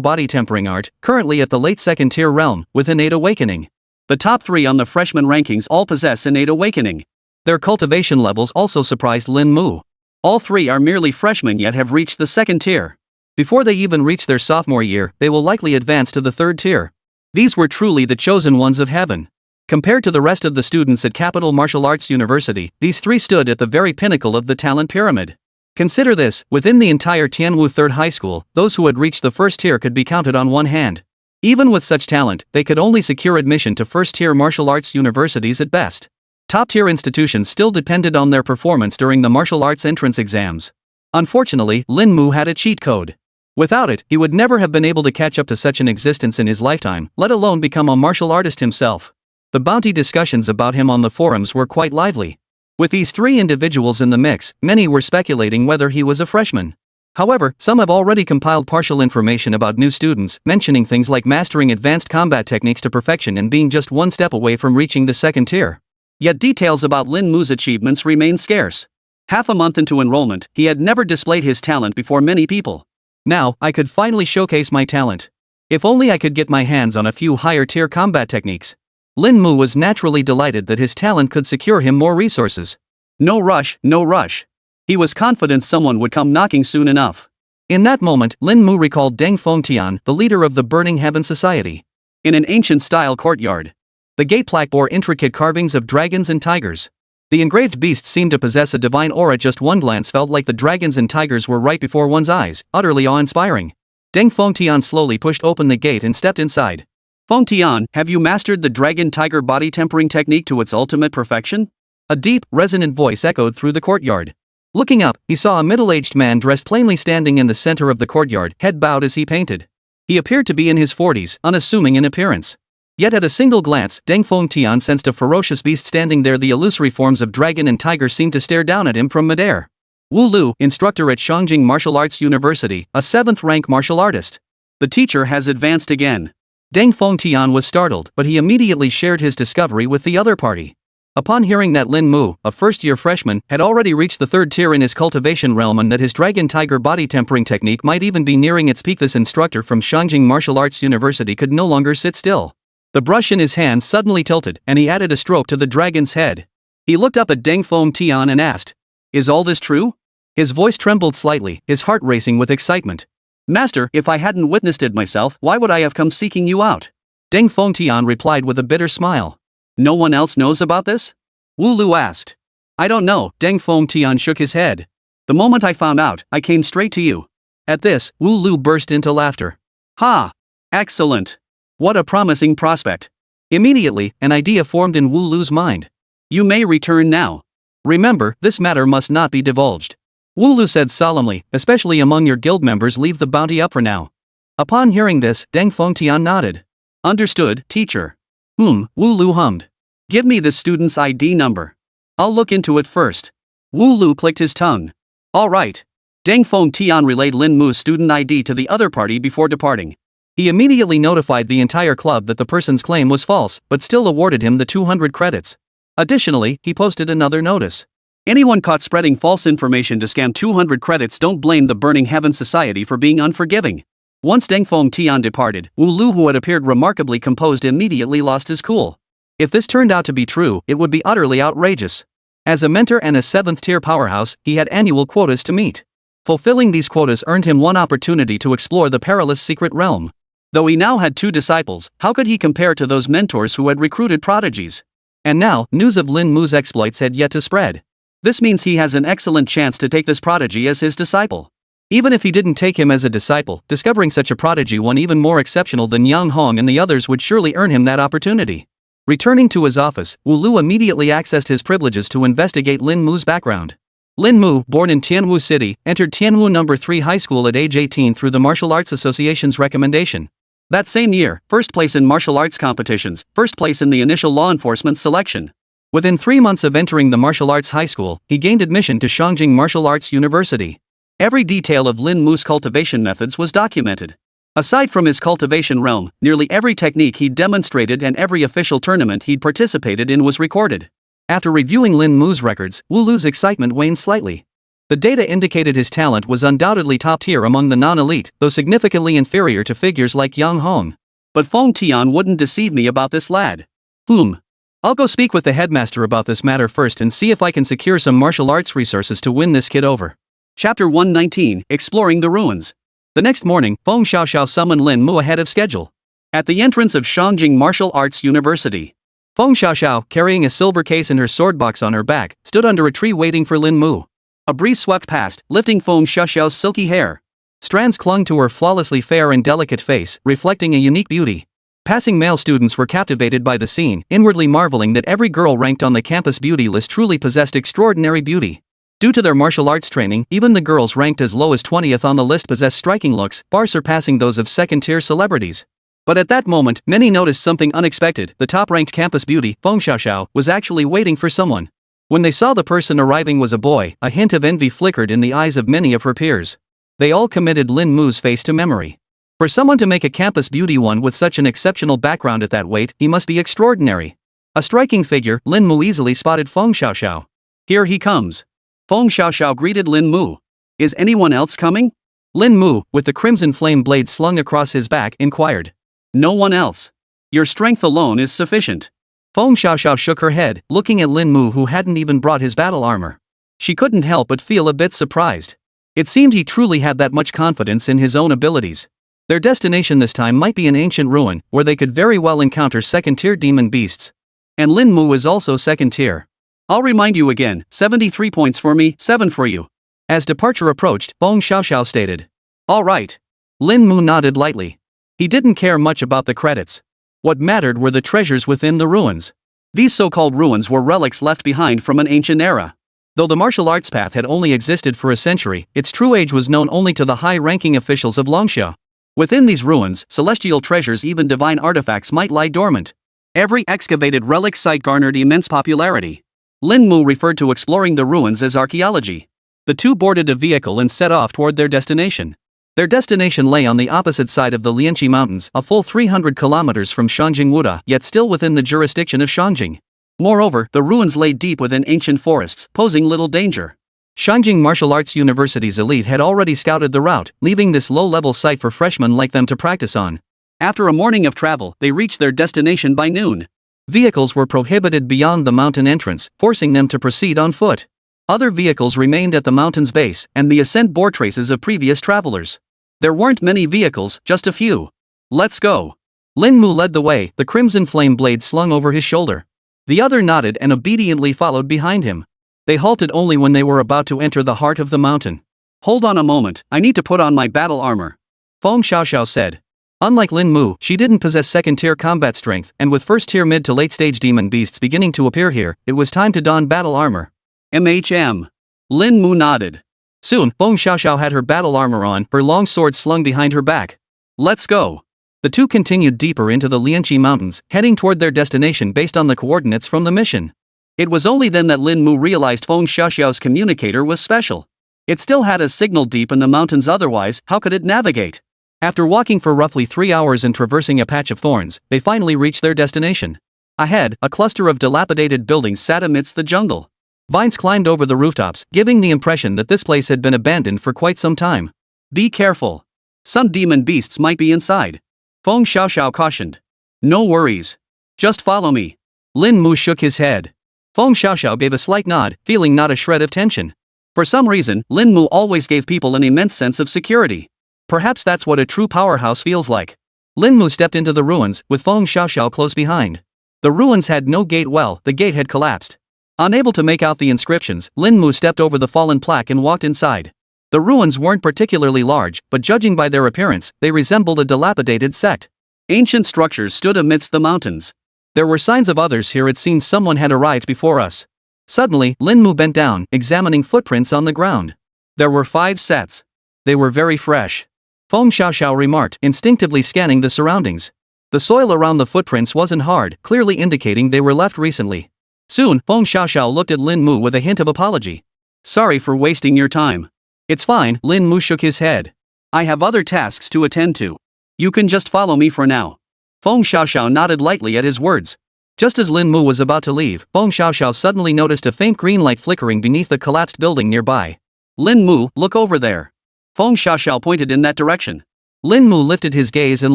body tempering art, currently at the late second tier realm, with innate awakening. The top 3 on the freshman rankings all possess innate awakening. Their cultivation levels also surprised Lin Mu. All 3 are merely freshmen yet have reached the 2nd tier. Before they even reach their sophomore year, they will likely advance to the 3rd tier. These were truly the chosen ones of heaven. Compared to the rest of the students at Capital Martial Arts University, these 3 stood at the very pinnacle of the talent pyramid. Consider this, within the entire Tianwu 3rd High School, those who had reached the 1st tier could be counted on one hand. Even with such talent, they could only secure admission to 1st-tier martial arts universities at best. Top-tier institutions still depended on their performance during the martial arts entrance exams. Unfortunately, Lin Mu had a cheat code. Without it, he would never have been able to catch up to such an existence in his lifetime, let alone become a martial artist himself. The bounty discussions about him on the forums were quite lively. With these 3 individuals in the mix, many were speculating whether he was a freshman. However, some have already compiled partial information about new students, mentioning things like mastering advanced combat techniques to perfection and being just one step away from reaching the 2nd tier. Yet details about Lin Mu's achievements remain scarce. Half a month into enrollment, he had never displayed his talent before many people. Now, I could finally showcase my talent. If only I could get my hands on a few higher-tier combat techniques. Lin Mu was naturally delighted that his talent could secure him more resources. No rush, no rush. He was confident someone would come knocking soon enough. In that moment, Lin Mu recalled Deng Fengtian, the leader of the Burning Heaven Society. In an ancient-style courtyard. The gate plaque bore intricate carvings of dragons and tigers. The engraved beasts seemed to possess a divine aura. Just one glance felt like the dragons and tigers were right before one's eyes, utterly awe-inspiring. Deng Fengtian slowly pushed open the gate and stepped inside. Fengtian, have you mastered the dragon-tiger body tempering technique to its ultimate perfection? A deep, resonant voice echoed through the courtyard. Looking up, he saw a middle-aged man dressed plainly standing in the center of the courtyard, head bowed as he painted. He appeared to be in his 40s, unassuming in appearance. Yet at a single glance, Deng Fengtian sensed a ferocious beast standing there. The illusory forms of dragon and tiger seemed to stare down at him from midair. Wu Lu, instructor at Shangjing Martial Arts University, a 7th-rank martial artist. The teacher has advanced again. Deng Fengtian was startled, but he immediately shared his discovery with the other party. Upon hearing that Lin Mu, a first-year freshman, had already reached the 3rd tier in his cultivation realm and that his dragon-tiger body tempering technique might even be nearing its peak, this instructor from Shangjing Martial Arts University could no longer sit still. The brush in his hand suddenly tilted, and he added a stroke to the dragon's head. He looked up at Deng Fengtian and asked, "Is all this true?" His voice trembled slightly, his heart racing with excitement. "Master, if I hadn't witnessed it myself, why would I have come seeking you out?" Deng Fengtian replied with a bitter smile. "No one else knows about this?" Wu Lu asked. "I don't know," Deng Fengtian shook his head. "The moment I found out, I came straight to you." At this, Wu Lu burst into laughter. "Ha! Excellent! What a promising prospect." Immediately, an idea formed in Wu Lu's mind. "You may return now. Remember, this matter must not be divulged." Wu Lu said solemnly, "Especially among your guild members, leave the bounty up for now." Upon hearing this, Deng Fengtian nodded. "Understood, teacher." Wu Lu hummed. "Give me this student's ID number. I'll look into it first." Wu Lu clicked his tongue. "All right." Deng Fengtian relayed Lin Mu's student ID to the other party before departing. He immediately notified the entire club that the person's claim was false, but still awarded him the 200 credits. Additionally, he posted another notice. Anyone caught spreading false information to scam 200 credits. Don't blame the Burning Heaven Society for being unforgiving. Once Deng Fengtian departed, Wu Lu, who had appeared remarkably composed, immediately lost his cool. If this turned out to be true, it would be utterly outrageous. As a mentor and a 7th-tier powerhouse, he had annual quotas to meet. Fulfilling these quotas earned him one opportunity to explore the perilous secret realm. Though he now had 2 disciples, how could he compare to those mentors who had recruited prodigies? And now, news of Lin Mu's exploits had yet to spread. This means he has an excellent chance to take this prodigy as his disciple. Even if he didn't take him as a disciple, discovering such a prodigy, one even more exceptional than Yang Hong and the others, would surely earn him that opportunity. Returning to his office, Wu Lu immediately accessed his privileges to investigate Lin Mu's background. Lin Mu, born in Tianwu City, entered Tianwu No. 3 High School at age 18 through the Martial Arts Association's recommendation. That same year, first place in martial arts competitions, first place in the initial law enforcement selection. Within 3 months of entering the martial arts high school, he gained admission to Shangjing Martial Arts University. Every detail of Lin Mu's cultivation methods was documented. Aside from his cultivation realm, nearly every technique he'd demonstrated and every official tournament he'd participated in was recorded. After reviewing Lin Mu's records, Wu Lu's excitement waned slightly. The data indicated his talent was undoubtedly top tier among the non-elite, though significantly inferior to figures like Yang Hong. But Fengtian wouldn't deceive me about this lad. I'll go speak with the headmaster about this matter first and see if I can secure some martial arts resources to win this kid over. Chapter 119, Exploring the Ruins. The next morning, Feng Xiaoxiao summoned Lin Mu ahead of schedule. At the entrance of Shangjing Martial Arts University, Feng Xiaoxiao, carrying a silver case and her sword box on her back, stood under a tree waiting for Lin Mu. A breeze swept past, lifting Feng Xiaoxiao's silky hair. Strands clung to her flawlessly fair and delicate face, reflecting a unique beauty. Passing male students were captivated by the scene, inwardly marveling that every girl ranked on the campus beauty list truly possessed extraordinary beauty. Due to their martial arts training, even the girls ranked as low as 20th on the list possessed striking looks, far surpassing those of second-tier celebrities. But at that moment, many noticed something unexpected. The top-ranked campus beauty, Feng Xiaoxiao, was actually waiting for someone. When they saw the person arriving was a boy, a hint of envy flickered in the eyes of many of her peers. They all committed Lin Mu's face to memory. For someone to make a campus beauty, one with such an exceptional background at that weight, he must be extraordinary. A striking figure, Lin Mu easily spotted Feng Xiaoxiao. "Here he comes." Feng Xiaoxiao greeted Lin Mu. "Is anyone else coming?" Lin Mu, with the crimson flame blade slung across his back, inquired. "No one else. Your strength alone is sufficient." Feng Xiaoxiao shook her head, looking at Lin Mu, who hadn't even brought his battle armor. She couldn't help but feel a bit surprised. It seemed he truly had that much confidence in his own abilities. Their destination this time might be an ancient ruin, where they could very well encounter second-tier demon beasts. And Lin Mu was also second-tier. I'll remind you again, 73 points for me, 7 for you. As departure approached, Feng Xiaoxiao stated. All right. Lin Mu nodded lightly. He didn't care much about the credits. What mattered were the treasures within the ruins. These so-called ruins were relics left behind from an ancient era. Though the martial arts path had only existed for a century, its true age was known only to the high-ranking officials of Longxia. Within these ruins, celestial treasures, even divine artifacts might lie dormant. Every excavated relic site garnered immense popularity. Lin Mu referred to exploring the ruins as archaeology. The two boarded a vehicle and set off toward their destination. Their destination lay on the opposite side of the Lianqi Mountains, a full 300 kilometers from Shangjing Wuda, yet still within the jurisdiction of Shangjing. Moreover, the ruins lay deep within ancient forests, posing little danger. Shangjing Martial Arts University's elite had already scouted the route, leaving this low-level site for freshmen like them to practice on. After a morning of travel, they reached their destination by noon. Vehicles were prohibited beyond the mountain entrance, forcing them to proceed on foot. Other vehicles remained at the mountain's base, and the ascent bore traces of previous travelers. There weren't many vehicles, just a few. Let's go. Lin Mu led the way, the crimson flame blade slung over his shoulder. The other nodded and obediently followed behind him. They halted only when they were about to enter the heart of the mountain. Hold on a moment, I need to put on my battle armor. Feng Xiaoxiao said. Unlike Lin Mu, she didn't possess second-tier combat strength, and with first-tier mid to late-stage demon beasts beginning to appear here, it was time to don battle armor. Lin Mu nodded. Soon, Feng Xiaoxiao had her battle armor on, her long sword slung behind her back. Let's go. The two continued deeper into the Lianqi Mountains, heading toward their destination based on the coordinates from the mission. It was only then that Lin Mu realized Feng Xiaoxiao's communicator was special. It still had a signal deep in the mountains, otherwise, how could it navigate? After walking for roughly 3 hours and traversing a patch of thorns, they finally reached their destination. Ahead, a cluster of dilapidated buildings sat amidst the jungle. Vines climbed over the rooftops, giving the impression that this place had been abandoned for quite some time. Be careful. Some demon beasts might be inside. Feng Xiaoxiao cautioned. No worries. Just follow me. Lin Mu shook his head. Feng Xiaoxiao gave a slight nod, feeling not a shred of tension. For some reason, Lin Mu always gave people an immense sense of security. Perhaps that's what a true powerhouse feels like. Lin Mu stepped into the ruins, with Feng Xiaoxiao close behind. The ruins had no gate. The gate had collapsed. Unable to make out the inscriptions, Lin Mu stepped over the fallen plaque and walked inside. The ruins weren't particularly large, but judging by their appearance, they resembled a dilapidated sect. Ancient structures stood amidst the mountains. There were signs of others here. It seemed someone had arrived before us. Suddenly, Lin Mu bent down, examining footprints on the ground. There were 5 sets. They were very fresh. Feng Xiaoxiao remarked, instinctively scanning the surroundings. The soil around the footprints wasn't hard, clearly indicating they were left recently. Soon, Feng Xiaoxiao looked at Lin Mu with a hint of apology. Sorry for wasting your time. It's fine, Lin Mu shook his head. I have other tasks to attend to. You can just follow me for now. Feng Xiaoxiao nodded lightly at his words. Just as Lin Mu was about to leave, Feng Xiaoxiao suddenly noticed a faint green light flickering beneath the collapsed building nearby. Lin Mu, look over there. Feng Xiaoxiao pointed in that direction. Lin Mu lifted his gaze and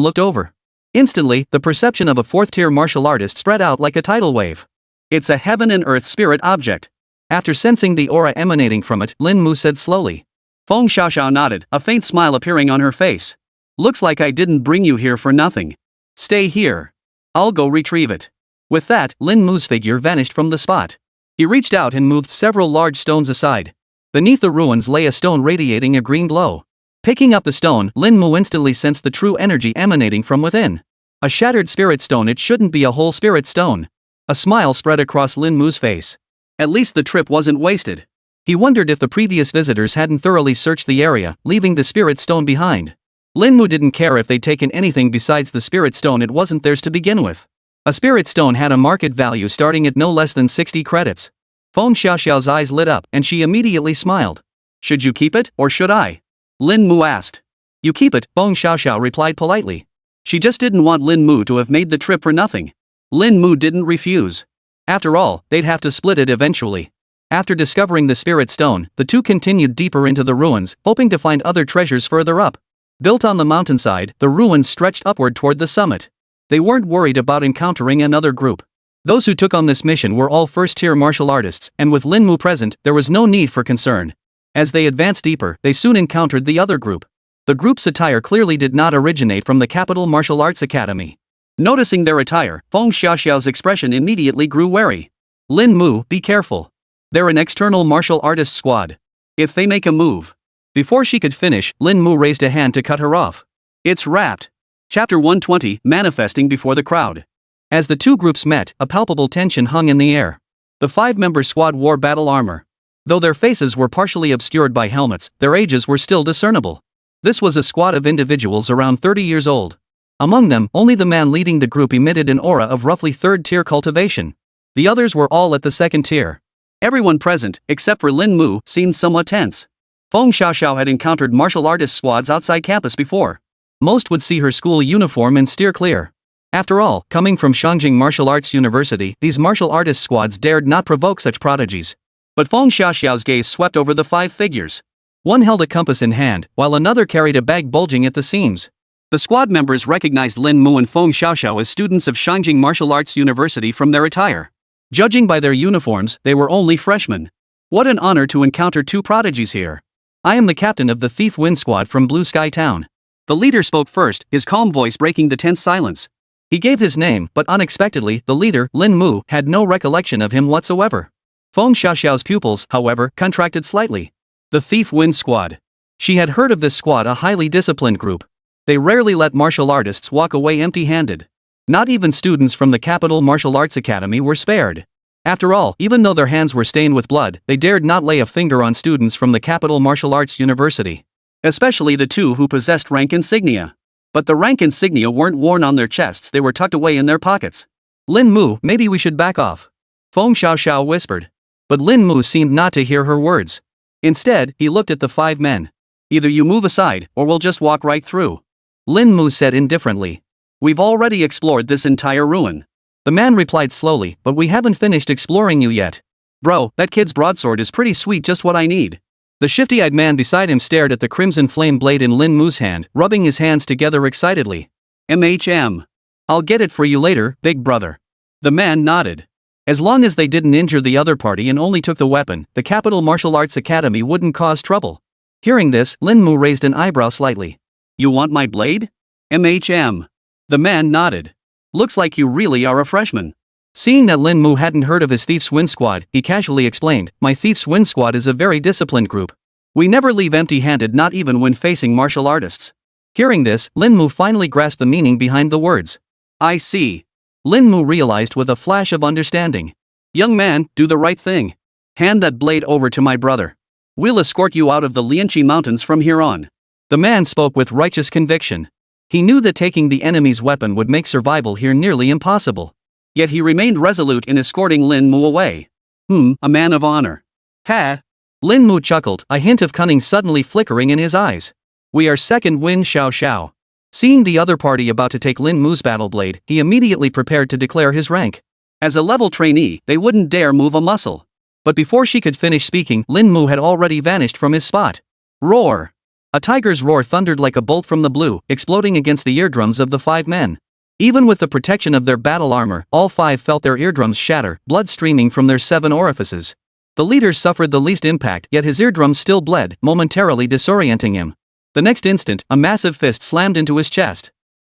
looked over. Instantly, the perception of a 4th-tier martial artist spread out like a tidal wave. It's a heaven and earth spirit object. After sensing the aura emanating from it, Lin Mu said slowly. Feng Xiaoxiao nodded, a faint smile appearing on her face. Looks like I didn't bring you here for nothing. Stay here. I'll go retrieve it. With that, Lin Mu's figure vanished from the spot. He reached out and moved several large stones aside. Beneath the ruins lay a stone radiating a green glow. Picking up the stone, Lin Mu instantly sensed the true energy emanating from within. A shattered spirit stone. It shouldn't be a whole spirit stone. A smile spread across Lin Mu's face. At least the trip wasn't wasted. He wondered if the previous visitors hadn't thoroughly searched the area, leaving the spirit stone behind. Lin Mu didn't care if they'd taken anything besides the spirit stone. It wasn't theirs to begin with. A spirit stone had a market value starting at no less than 60 credits. Feng Xiaoxiao's eyes lit up, and she immediately smiled. Should you keep it, or should I? Lin Mu asked. You keep it, Feng Xiaoxiao replied politely. She just didn't want Lin Mu to have made the trip for nothing. Lin Mu didn't refuse. After all, they'd have to split it eventually. After discovering the spirit stone, the two continued deeper into the ruins, hoping to find other treasures further up. Built on the mountainside, the ruins stretched upward toward the summit. They weren't worried about encountering another group. Those who took on this mission were all first-tier martial artists, and with Lin Mu present, there was no need for concern. As they advanced deeper, they soon encountered the other group. The group's attire clearly did not originate from the capital martial arts academy. Noticing their attire, Feng Xiaoxiao's expression immediately grew wary. Lin Mu, be careful. They're an external martial artist squad. If they make a move. Before she could finish, Lin Mu raised a hand to cut her off. It's wrapped. Chapter 120, Manifesting Before the Crowd. As the two groups met, a palpable tension hung in the air. The five-member squad wore battle armor. Though their faces were partially obscured by helmets, their ages were still discernible. This was a squad of individuals around 30 years old. Among them, only the man leading the group emitted an aura of roughly third-tier cultivation. The others were all at the second tier. Everyone present, except for Lin Mu, seemed somewhat tense. Feng Xiaoxiao had encountered martial artist squads outside campus before. Most would see her school uniform and steer clear. After all, coming from Shangjing Martial Arts University, these martial artist squads dared not provoke such prodigies. But Feng Xiaoxiao's gaze swept over the five figures. One held a compass in hand, while another carried a bag bulging at the seams. The squad members recognized Lin Mu and Feng Xiaoxiao as students of Shangjing Martial Arts University from their attire. Judging by their uniforms, they were only freshmen. What an honor to encounter two prodigies here. I am the captain of the Thief Wind Squad from Blue Sky Town. The leader spoke first, his calm voice breaking the tense silence. He gave his name, but unexpectedly, the leader, Lin Mu, had no recollection of him whatsoever. Feng Xiaoxiao's pupils, however, contracted slightly. The Thief Wind Squad. She had heard of this squad, a highly disciplined group. They rarely let martial artists walk away empty-handed. Not even students from the Capital Martial Arts Academy were spared. After all, even though their hands were stained with blood, they dared not lay a finger on students from the Capital Martial Arts University. Especially the two who possessed rank insignia. But the rank insignia weren't worn on their chests, they were tucked away in their pockets. Lin Mu, maybe we should back off. Feng Xiaoxiao whispered. But Lin Mu seemed not to hear her words. Instead, he looked at the five men. Either you move aside, or we'll just walk right through. Lin Mu said indifferently. We've already explored this entire ruin. The man replied slowly, but we haven't finished exploring you yet. Bro, that kid's broadsword is pretty sweet, just what I need. The shifty-eyed man beside him stared at the crimson flame blade in Lin Mu's hand, rubbing his hands together excitedly. I'll get it for you later, big brother. The man nodded. As long as they didn't injure the other party and only took the weapon, the Capital Martial Arts Academy wouldn't cause trouble. Hearing this, Lin Mu raised an eyebrow slightly. You want my blade? The man nodded. Looks like you really are a freshman. Seeing that Lin Mu hadn't heard of his Thief's Wind Squad, he casually explained, my Thief's Wind Squad is a very disciplined group. We never leave empty-handed, not even when facing martial artists. Hearing this, Lin Mu finally grasped the meaning behind the words. I see. Lin Mu realized with a flash of understanding. Young man, do the right thing. Hand that blade over to my brother. We'll escort you out of the Lianqi Mountains from here on. The man spoke with righteous conviction. He knew that taking the enemy's weapon would make survival here nearly impossible. Yet he remained resolute in escorting Lin Mu away. A man of honor. Ha! Lin Mu chuckled, a hint of cunning suddenly flickering in his eyes. We are second Wind Xiaoxiao. Seeing the other party about to take Lin Mu's battle blade, he immediately prepared to declare his rank. As a level trainee, they wouldn't dare move a muscle. But before she could finish speaking, Lin Mu had already vanished from his spot. Roar! A tiger's roar thundered like a bolt from the blue, exploding against the eardrums of the five men. Even with the protection of their battle armor, all five felt their eardrums shatter, blood streaming from their 7 orifices. The leader suffered the least impact, yet his eardrums still bled, momentarily disorienting him. The next instant, a massive fist slammed into his chest.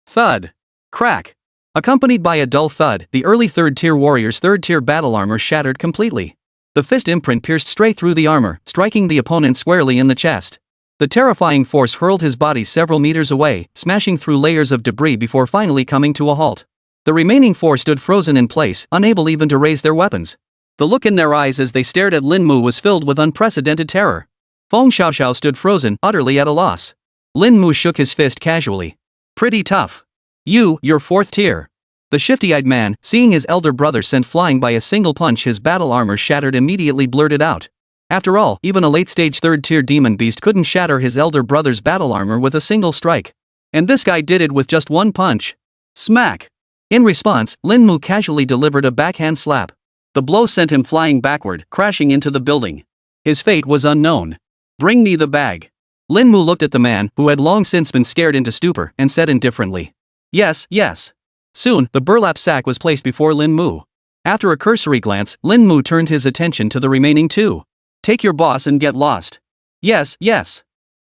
Thud. Crack. Accompanied by a dull thud, the early third-tier warrior's third-tier battle armor shattered completely. The fist imprint pierced straight through the armor, striking the opponent squarely in the chest. The terrifying force hurled his body several meters away, smashing through layers of debris before finally coming to a halt. The remaining 4 stood frozen in place, unable even to raise their weapons. The look in their eyes as they stared at Lin Mu was filled with unprecedented terror. Feng Xiaoxiao stood frozen, utterly at a loss. Lin Mu shook his fist casually. Pretty tough. You're 4th tier. The shifty-eyed man, seeing his elder brother sent flying by a single punch his battle armor shattered, immediately blurted out. After all, even a late-stage 3rd-tier demon beast couldn't shatter his elder brother's battle armor with a single strike. And this guy did it with just one punch. Smack! In response, Lin Mu casually delivered a backhand slap. The blow sent him flying backward, crashing into the building. His fate was unknown. Bring me the bag. Lin Mu looked at the man, who had long since been scared into stupor, and said indifferently. Yes. Soon, the burlap sack was placed before Lin Mu. After a cursory glance, Lin Mu turned his attention to the remaining 2. Take your boss and get lost. Yes.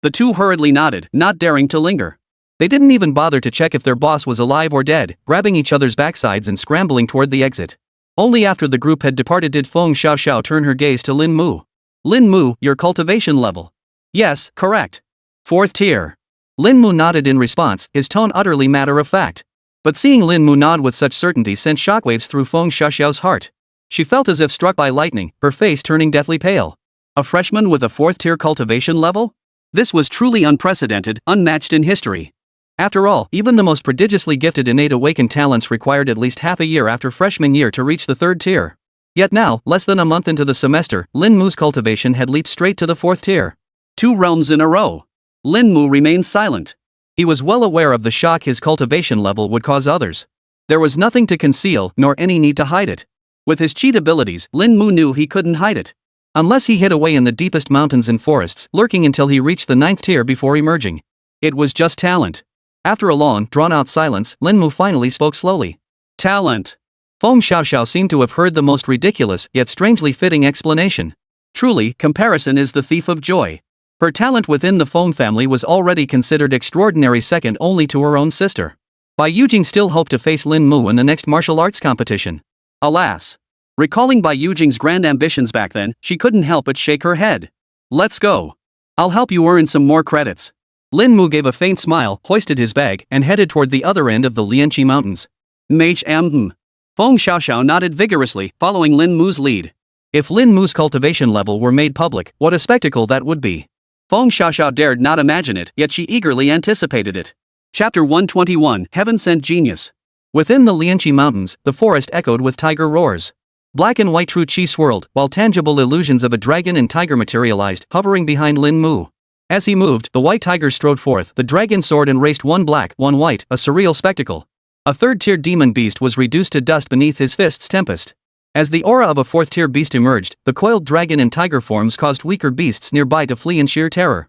The 2 hurriedly nodded, not daring to linger. They didn't even bother to check if their boss was alive or dead, grabbing each other's backsides and scrambling toward the exit. Only after the group had departed did Feng Xiaoxiao turn her gaze to Lin Mu. Lin Mu, your cultivation level. Yes, correct. 4th tier. Lin Mu nodded in response, his tone utterly matter-of-fact. But seeing Lin Mu nod with such certainty sent shockwaves through Feng Xiaoxiao's heart. She felt as if struck by lightning, her face turning deathly pale. A freshman with a 4th tier cultivation level? This was truly unprecedented, unmatched in history. After all, even the most prodigiously gifted innate awakened talents required at least half a year after freshman year to reach the 3rd tier. Yet now, less than a month into the semester, Lin Mu's cultivation had leaped straight to the 4th tier. 2 realms in a row. Lin Mu remained silent. He was well aware of the shock his cultivation level would cause others. There was nothing to conceal, nor any need to hide it. With his cheat abilities, Lin Mu knew he couldn't hide it. Unless he hid away in the deepest mountains and forests, lurking until he reached the 9th tier before emerging. It was just talent. After a long, drawn-out silence, Lin Mu finally spoke slowly. Talent. Feng Xiaoxiao seemed to have heard the most ridiculous, yet strangely fitting explanation. Truly, comparison is the thief of joy. Her talent within the Feng family was already considered extraordinary, second only to her own sister. Bai Yujing still hoped to face Lin Mu in the next martial arts competition. Alas. Recalling Bai Yujing's grand ambitions back then, she couldn't help but shake her head. Let's go. I'll help you earn some more credits. Lin Mu gave a faint smile, hoisted his bag, and headed toward the other end of the Lianqi Mountains. Feng Xiaoxiao nodded vigorously, following Lin Mu's lead. If Lin Mu's cultivation level were made public, what a spectacle that would be. Feng Xiaoxiao dared not imagine it, yet she eagerly anticipated it. Chapter 121, Heaven Sent Genius. Within the Lianqi Mountains, the forest echoed with tiger roars. Black and white true qi swirled, while tangible illusions of a dragon and tiger materialized, hovering behind Lin Mu. As he moved, the white tiger strode forth, the dragon soared and raced, one black, one white, a surreal spectacle. A 3rd-tier demon beast was reduced to dust beneath his fist's tempest. As the aura of a 4th-tier beast emerged, the coiled dragon and tiger forms caused weaker beasts nearby to flee in sheer terror.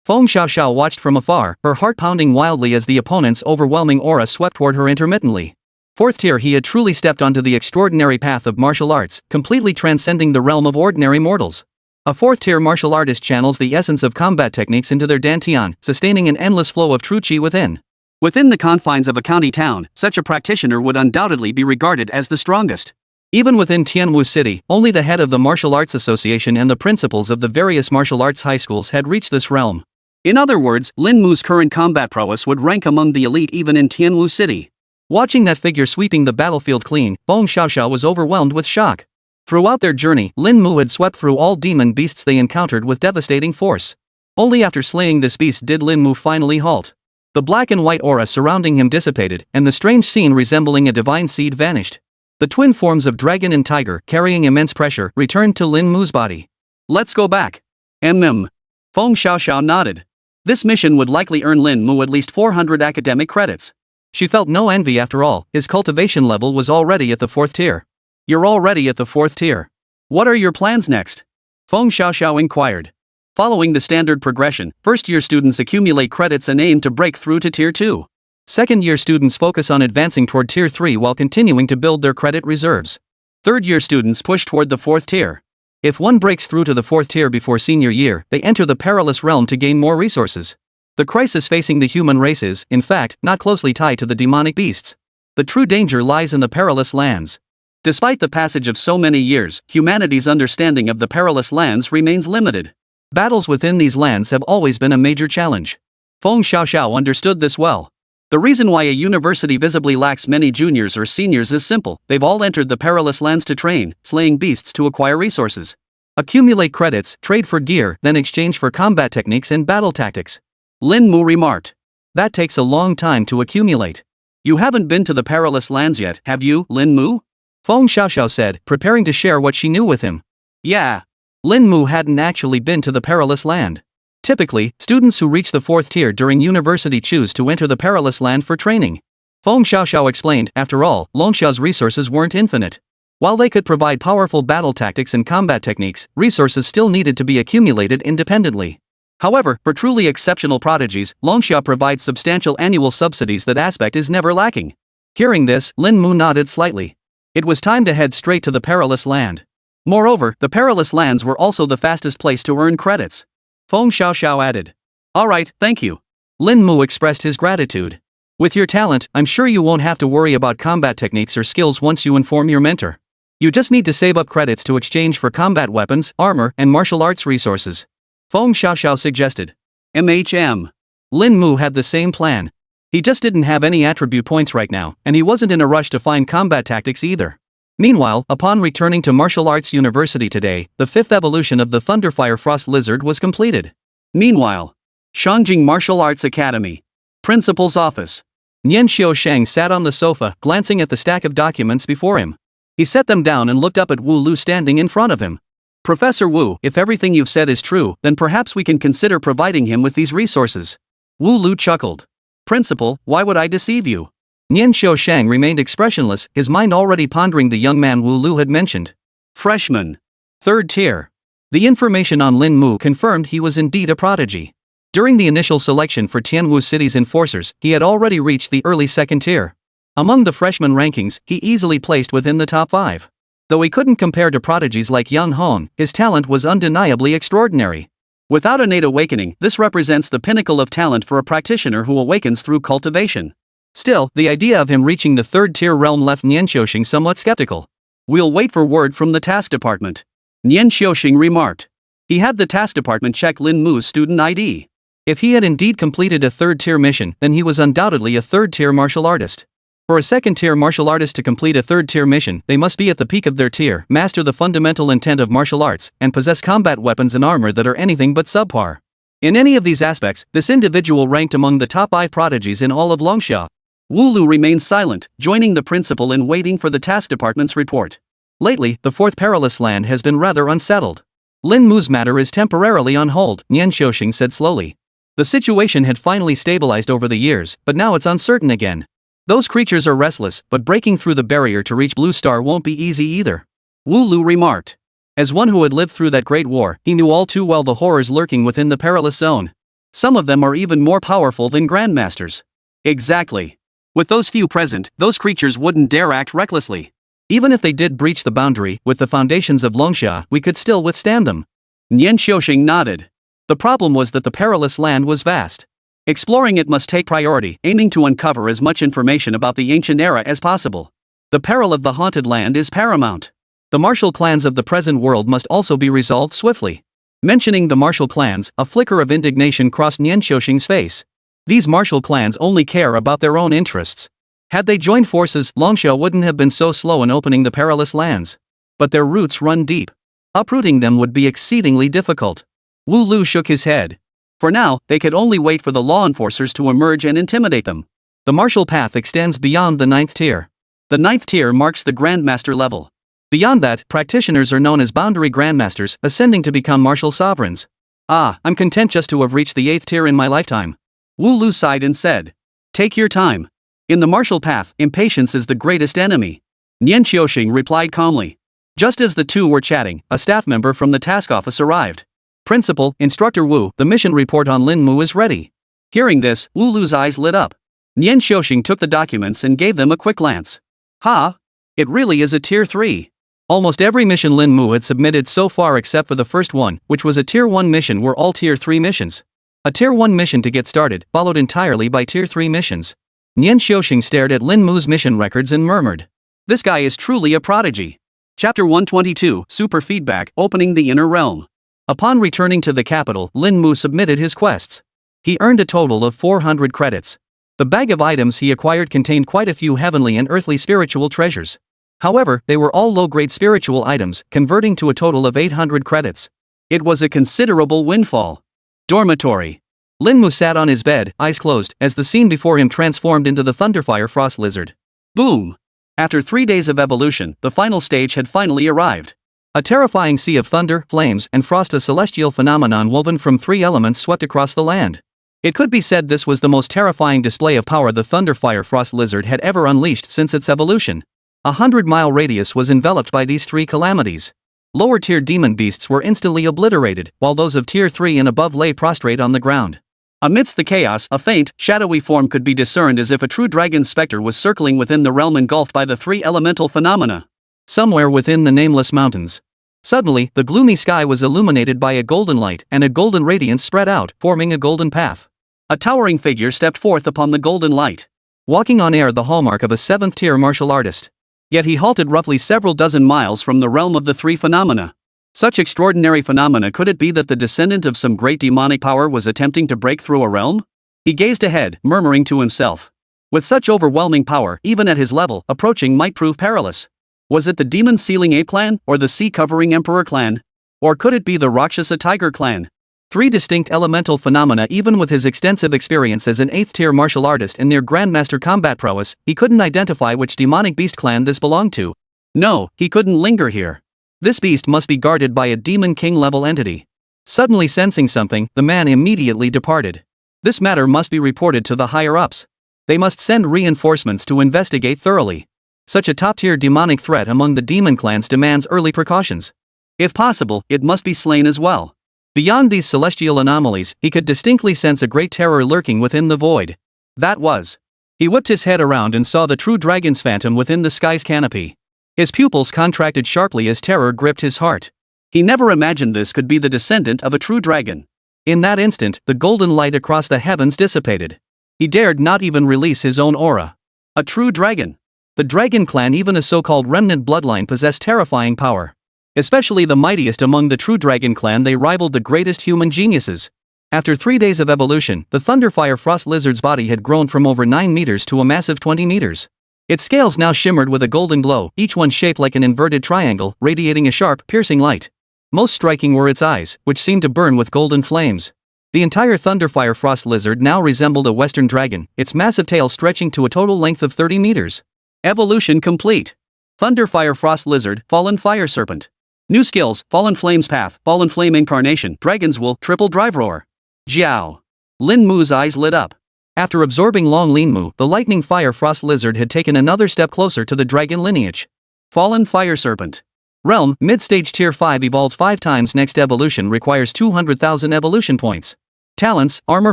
Feng Xiaoxiao watched from afar, her heart pounding wildly as the opponent's overwhelming aura swept toward her intermittently. 4th tier, he had truly stepped onto the extraordinary path of martial arts, completely transcending the realm of ordinary mortals. A 4th-tier martial artist channels the essence of combat techniques into their dantian, sustaining an endless flow of true qi within. Within the confines of a county town, such a practitioner would undoubtedly be regarded as the strongest. Even within Tianwu City, only the head of the Martial Arts Association and the principals of the various martial arts high schools had reached this realm. In other words, Lin Mu's current combat prowess would rank among the elite even in Tianwu City. Watching that figure sweeping the battlefield clean, Feng Xiaoxiao was overwhelmed with shock. Throughout their journey, Lin Mu had swept through all demon beasts they encountered with devastating force. Only after slaying this beast did Lin Mu finally halt. The black and white aura surrounding him dissipated, and the strange scene resembling a divine seed vanished. The twin forms of dragon and tiger, carrying immense pressure, returned to Lin Mu's body. Let's go back. Feng Xiaoxiao nodded. This mission would likely earn Lin Mu at least 400 academic credits. She felt no envy after all, his cultivation level was already at the 4th tier. You're already at the 4th tier. What are your plans next? Feng Xiaoxiao inquired. Following the standard progression, first-year students accumulate credits and aim to break through to Tier 2. Second-year students focus on advancing toward Tier 3 while continuing to build their credit reserves. Third-year students push toward the 4th tier. If one breaks through to the 4th tier before senior year, they enter the perilous realm to gain more resources. The crisis facing the human race is, in fact, not closely tied to the demonic beasts. The true danger lies in the perilous lands. Despite the passage of so many years, humanity's understanding of the perilous lands remains limited. Battles within these lands have always been a major challenge. Feng Xiaoxiao understood this well. The reason why a university visibly lacks many juniors or seniors is simple: they've all entered the perilous lands to train, slaying beasts to acquire resources. Accumulate credits, trade for gear, then exchange for combat techniques and battle tactics. Lin Mu remarked. That takes a long time to accumulate. You haven't been to the perilous lands yet, have you, Lin Mu? Feng Xiaoxiao said, preparing to share what she knew with him. Yeah. Lin Mu hadn't actually been to the perilous land. Typically, students who reach the 4th tier during university choose to enter the perilous land for training. Feng Xiaoxiao explained, after all, Longxia's resources weren't infinite. While they could provide powerful battle tactics and combat techniques, resources still needed to be accumulated independently. However, for truly exceptional prodigies, Longxia provides substantial annual subsidies. That aspect is never lacking. Hearing this, Lin Mu nodded slightly. It was time to head straight to the perilous land. Moreover, the perilous lands were also the fastest place to earn credits. Feng Xiaoxiao added. Alright, thank you. Lin Mu expressed his gratitude. With your talent, I'm sure you won't have to worry about combat techniques or skills once you inform your mentor. You just need to save up credits to exchange for combat weapons, armor, and martial arts resources. Feng Xiaoxiao suggested. Lin Mu had the same plan. He just didn't have any attribute points right now, and he wasn't in a rush to find combat tactics either. Meanwhile, upon returning to Martial Arts University today, the 5th evolution of the Thunderfire Frost Lizard was completed. Meanwhile, Shangjing Martial Arts Academy. Principal's office. Nian Xiaosheng sat on the sofa, glancing at the stack of documents before him. He set them down and looked up at Wu Lu standing in front of him. Professor Wu, if everything you've said is true, then perhaps we can consider providing him with these resources. Wu Lu chuckled. Principal, why would I deceive you? Nian Xiaosheng remained expressionless, his mind already pondering the young man Wu Lu had mentioned. Freshman. 3rd tier. The information on Lin Mu confirmed he was indeed a prodigy. During the initial selection for Tianwu City's enforcers, he had already reached the early 2nd tier. Among the freshman rankings, he easily placed within the top 5. Though he couldn't compare to prodigies like Yang Hong, his talent was undeniably extraordinary. Without innate awakening, this represents the pinnacle of talent for a practitioner who awakens through cultivation. Still, the idea of him reaching the 3rd tier realm left Nian Xiaoxing somewhat skeptical. We'll wait for word from the task department. Nian Xiaoxing remarked. He had the task department check Lin Mu's student ID. If he had indeed completed a 3rd tier mission, then he was undoubtedly a 3rd tier martial artist. For a 2nd tier martial artist to complete a 3rd tier mission, they must be at the peak of their tier, master the fundamental intent of martial arts, and possess combat weapons and armor that are anything but subpar. In any of these aspects, this individual ranked among the top 5 prodigies in all of Longxia. Wu Lu remained silent, joining the principal in waiting for the task department's report. Lately, the 4th perilous land has been rather unsettled. Lin Mu's matter is temporarily on hold, Nian Xiaoxing said slowly. The situation had finally stabilized over the years, but now it's uncertain again. Those creatures are restless, but breaking through the barrier to reach Blue Star won't be easy either. Wu Lu remarked. As one who had lived through that great war, he knew all too well the horrors lurking within the perilous zone. Some of them are even more powerful than grandmasters. Exactly. With those few present, those creatures wouldn't dare act recklessly. Even if they did breach the boundary, with the foundations of Longxia, we could still withstand them. Nian Xiaoxing nodded. The problem was that the perilous land was vast. Exploring it must take priority, aiming to uncover as much information about the ancient era as possible. The peril of the haunted land is paramount. The martial clans of the present world must also be resolved swiftly. Mentioning the martial clans, a flicker of indignation crossed Nian Xiaoxing's face. These martial clans only care about their own interests. Had they joined forces, Longxia wouldn't have been so slow in opening the perilous lands. But their roots run deep. Uprooting them would be exceedingly difficult. Wu Lu shook his head. For now, they could only wait for the law enforcers to emerge and intimidate them. The martial path extends beyond the 9th tier. The 9th tier marks the Grandmaster level. Beyond that, practitioners are known as boundary grandmasters, ascending to become martial sovereigns. I'm content just to have reached the 8th tier in my lifetime. Wu Lu sighed and said. Take your time. In the martial path, impatience is the greatest enemy. Nian Xiaoxing replied calmly. Just as the two were chatting, a staff member from the task office arrived. Principal, Instructor Wu, the mission report on Lin Mu is ready. Hearing this, Wu Lu's eyes lit up. Nian Xiaoxing took the documents and gave them a quick glance. It really is a tier 3. Almost every mission Lin Mu had submitted so far except for the first one, which was a tier 1 mission, were all tier 3 missions. A tier 1 mission to get started, followed entirely by tier 3 missions. Nian Xiaoxing stared at Lin Mu's mission records and murmured. This guy is truly a prodigy. Chapter 122, Super Feedback, Opening the Inner Realm. Upon returning to the capital, Lin Mu submitted his quests. He earned a total of 400 credits. The bag of items he acquired contained quite a few heavenly and earthly spiritual treasures. However, they were all low-grade spiritual items, converting to a total of 800 credits. It was a considerable windfall. Dormitory. Lin Mu sat on his bed, eyes closed, as the scene before him transformed into the Thunderfire Frost Lizard. Boom! After 3 days of evolution, the final stage had finally arrived. A terrifying sea of thunder, flames, and frost, a celestial phenomenon woven from 3 elements, swept across the land. It could be said this was the most terrifying display of power the Thunderfire Frost Lizard had ever unleashed since its evolution. A 100-mile radius was enveloped by these 3 calamities. Lower-tier demon beasts were instantly obliterated, while those of tier 3 and above lay prostrate on the ground. Amidst the chaos, a faint, shadowy form could be discerned, as if a true dragon specter was circling within the realm engulfed by the 3 elemental phenomena. Somewhere within the nameless mountains. Suddenly, the gloomy sky was illuminated by a golden light, and a golden radiance spread out, forming a golden path. A towering figure stepped forth upon the golden light. Walking on air, the hallmark of a 7th-tier martial artist. Yet he halted roughly several dozen miles from the realm of the three phenomena. Such extraordinary phenomena, could it be that the descendant of some great demonic power was attempting to break through a realm? He gazed ahead, murmuring to himself. With such overwhelming power, even at his level, approaching might prove perilous. Was it the demon sealing ape clan, or the sea-covering emperor clan? Or could it be the Rakshasa tiger clan? Three distinct elemental phenomena. Even with his extensive experience as an 8th-tier martial artist and near grandmaster combat prowess, he couldn't identify which demonic beast clan this belonged to. No, he couldn't linger here. This beast must be guarded by a demon king-level entity. Suddenly sensing something, the man immediately departed. This matter must be reported to the higher-ups. They must send reinforcements to investigate thoroughly. Such a top-tier demonic threat among the demon clans demands early precautions. If possible, it must be slain as well. Beyond these celestial anomalies, he could distinctly sense a great terror lurking within the void. That was. He whipped his head around and saw the true dragon's phantom within the sky's canopy. His pupils contracted sharply as terror gripped his heart. He never imagined this could be the descendant of a true dragon. In that instant, the golden light across the heavens dissipated. He dared not even release his own aura. A true dragon. The dragon clan, even a so-called remnant bloodline, possessed terrifying power. Especially the mightiest among the true dragon clan, they rivaled the greatest human geniuses. After 3 days of evolution, the Thunderfire Frost Lizard's body had grown from over 9 meters to a massive 20 meters. Its scales now shimmered with a golden glow, each one shaped like an inverted triangle, radiating a sharp, piercing light. Most striking were its eyes, which seemed to burn with golden flames. The entire Thunderfire Frost Lizard now resembled a western dragon, its massive tail stretching to a total length of 30 meters. Evolution complete. Thunderfire Frost Lizard, Fallen Fire Serpent. New skills: Fallen Flames Path, Fallen Flame Incarnation, Dragon's Wool, Triple Drive Roar. Jiao. Lin Mu's eyes lit up. After absorbing Lin Mu, the Lightning Fire Frost Lizard had taken another step closer to the dragon lineage. Fallen Fire Serpent. Realm: Mid-Stage Tier 5, evolved 5 times. Next evolution requires 200,000 evolution points. Talents: Armor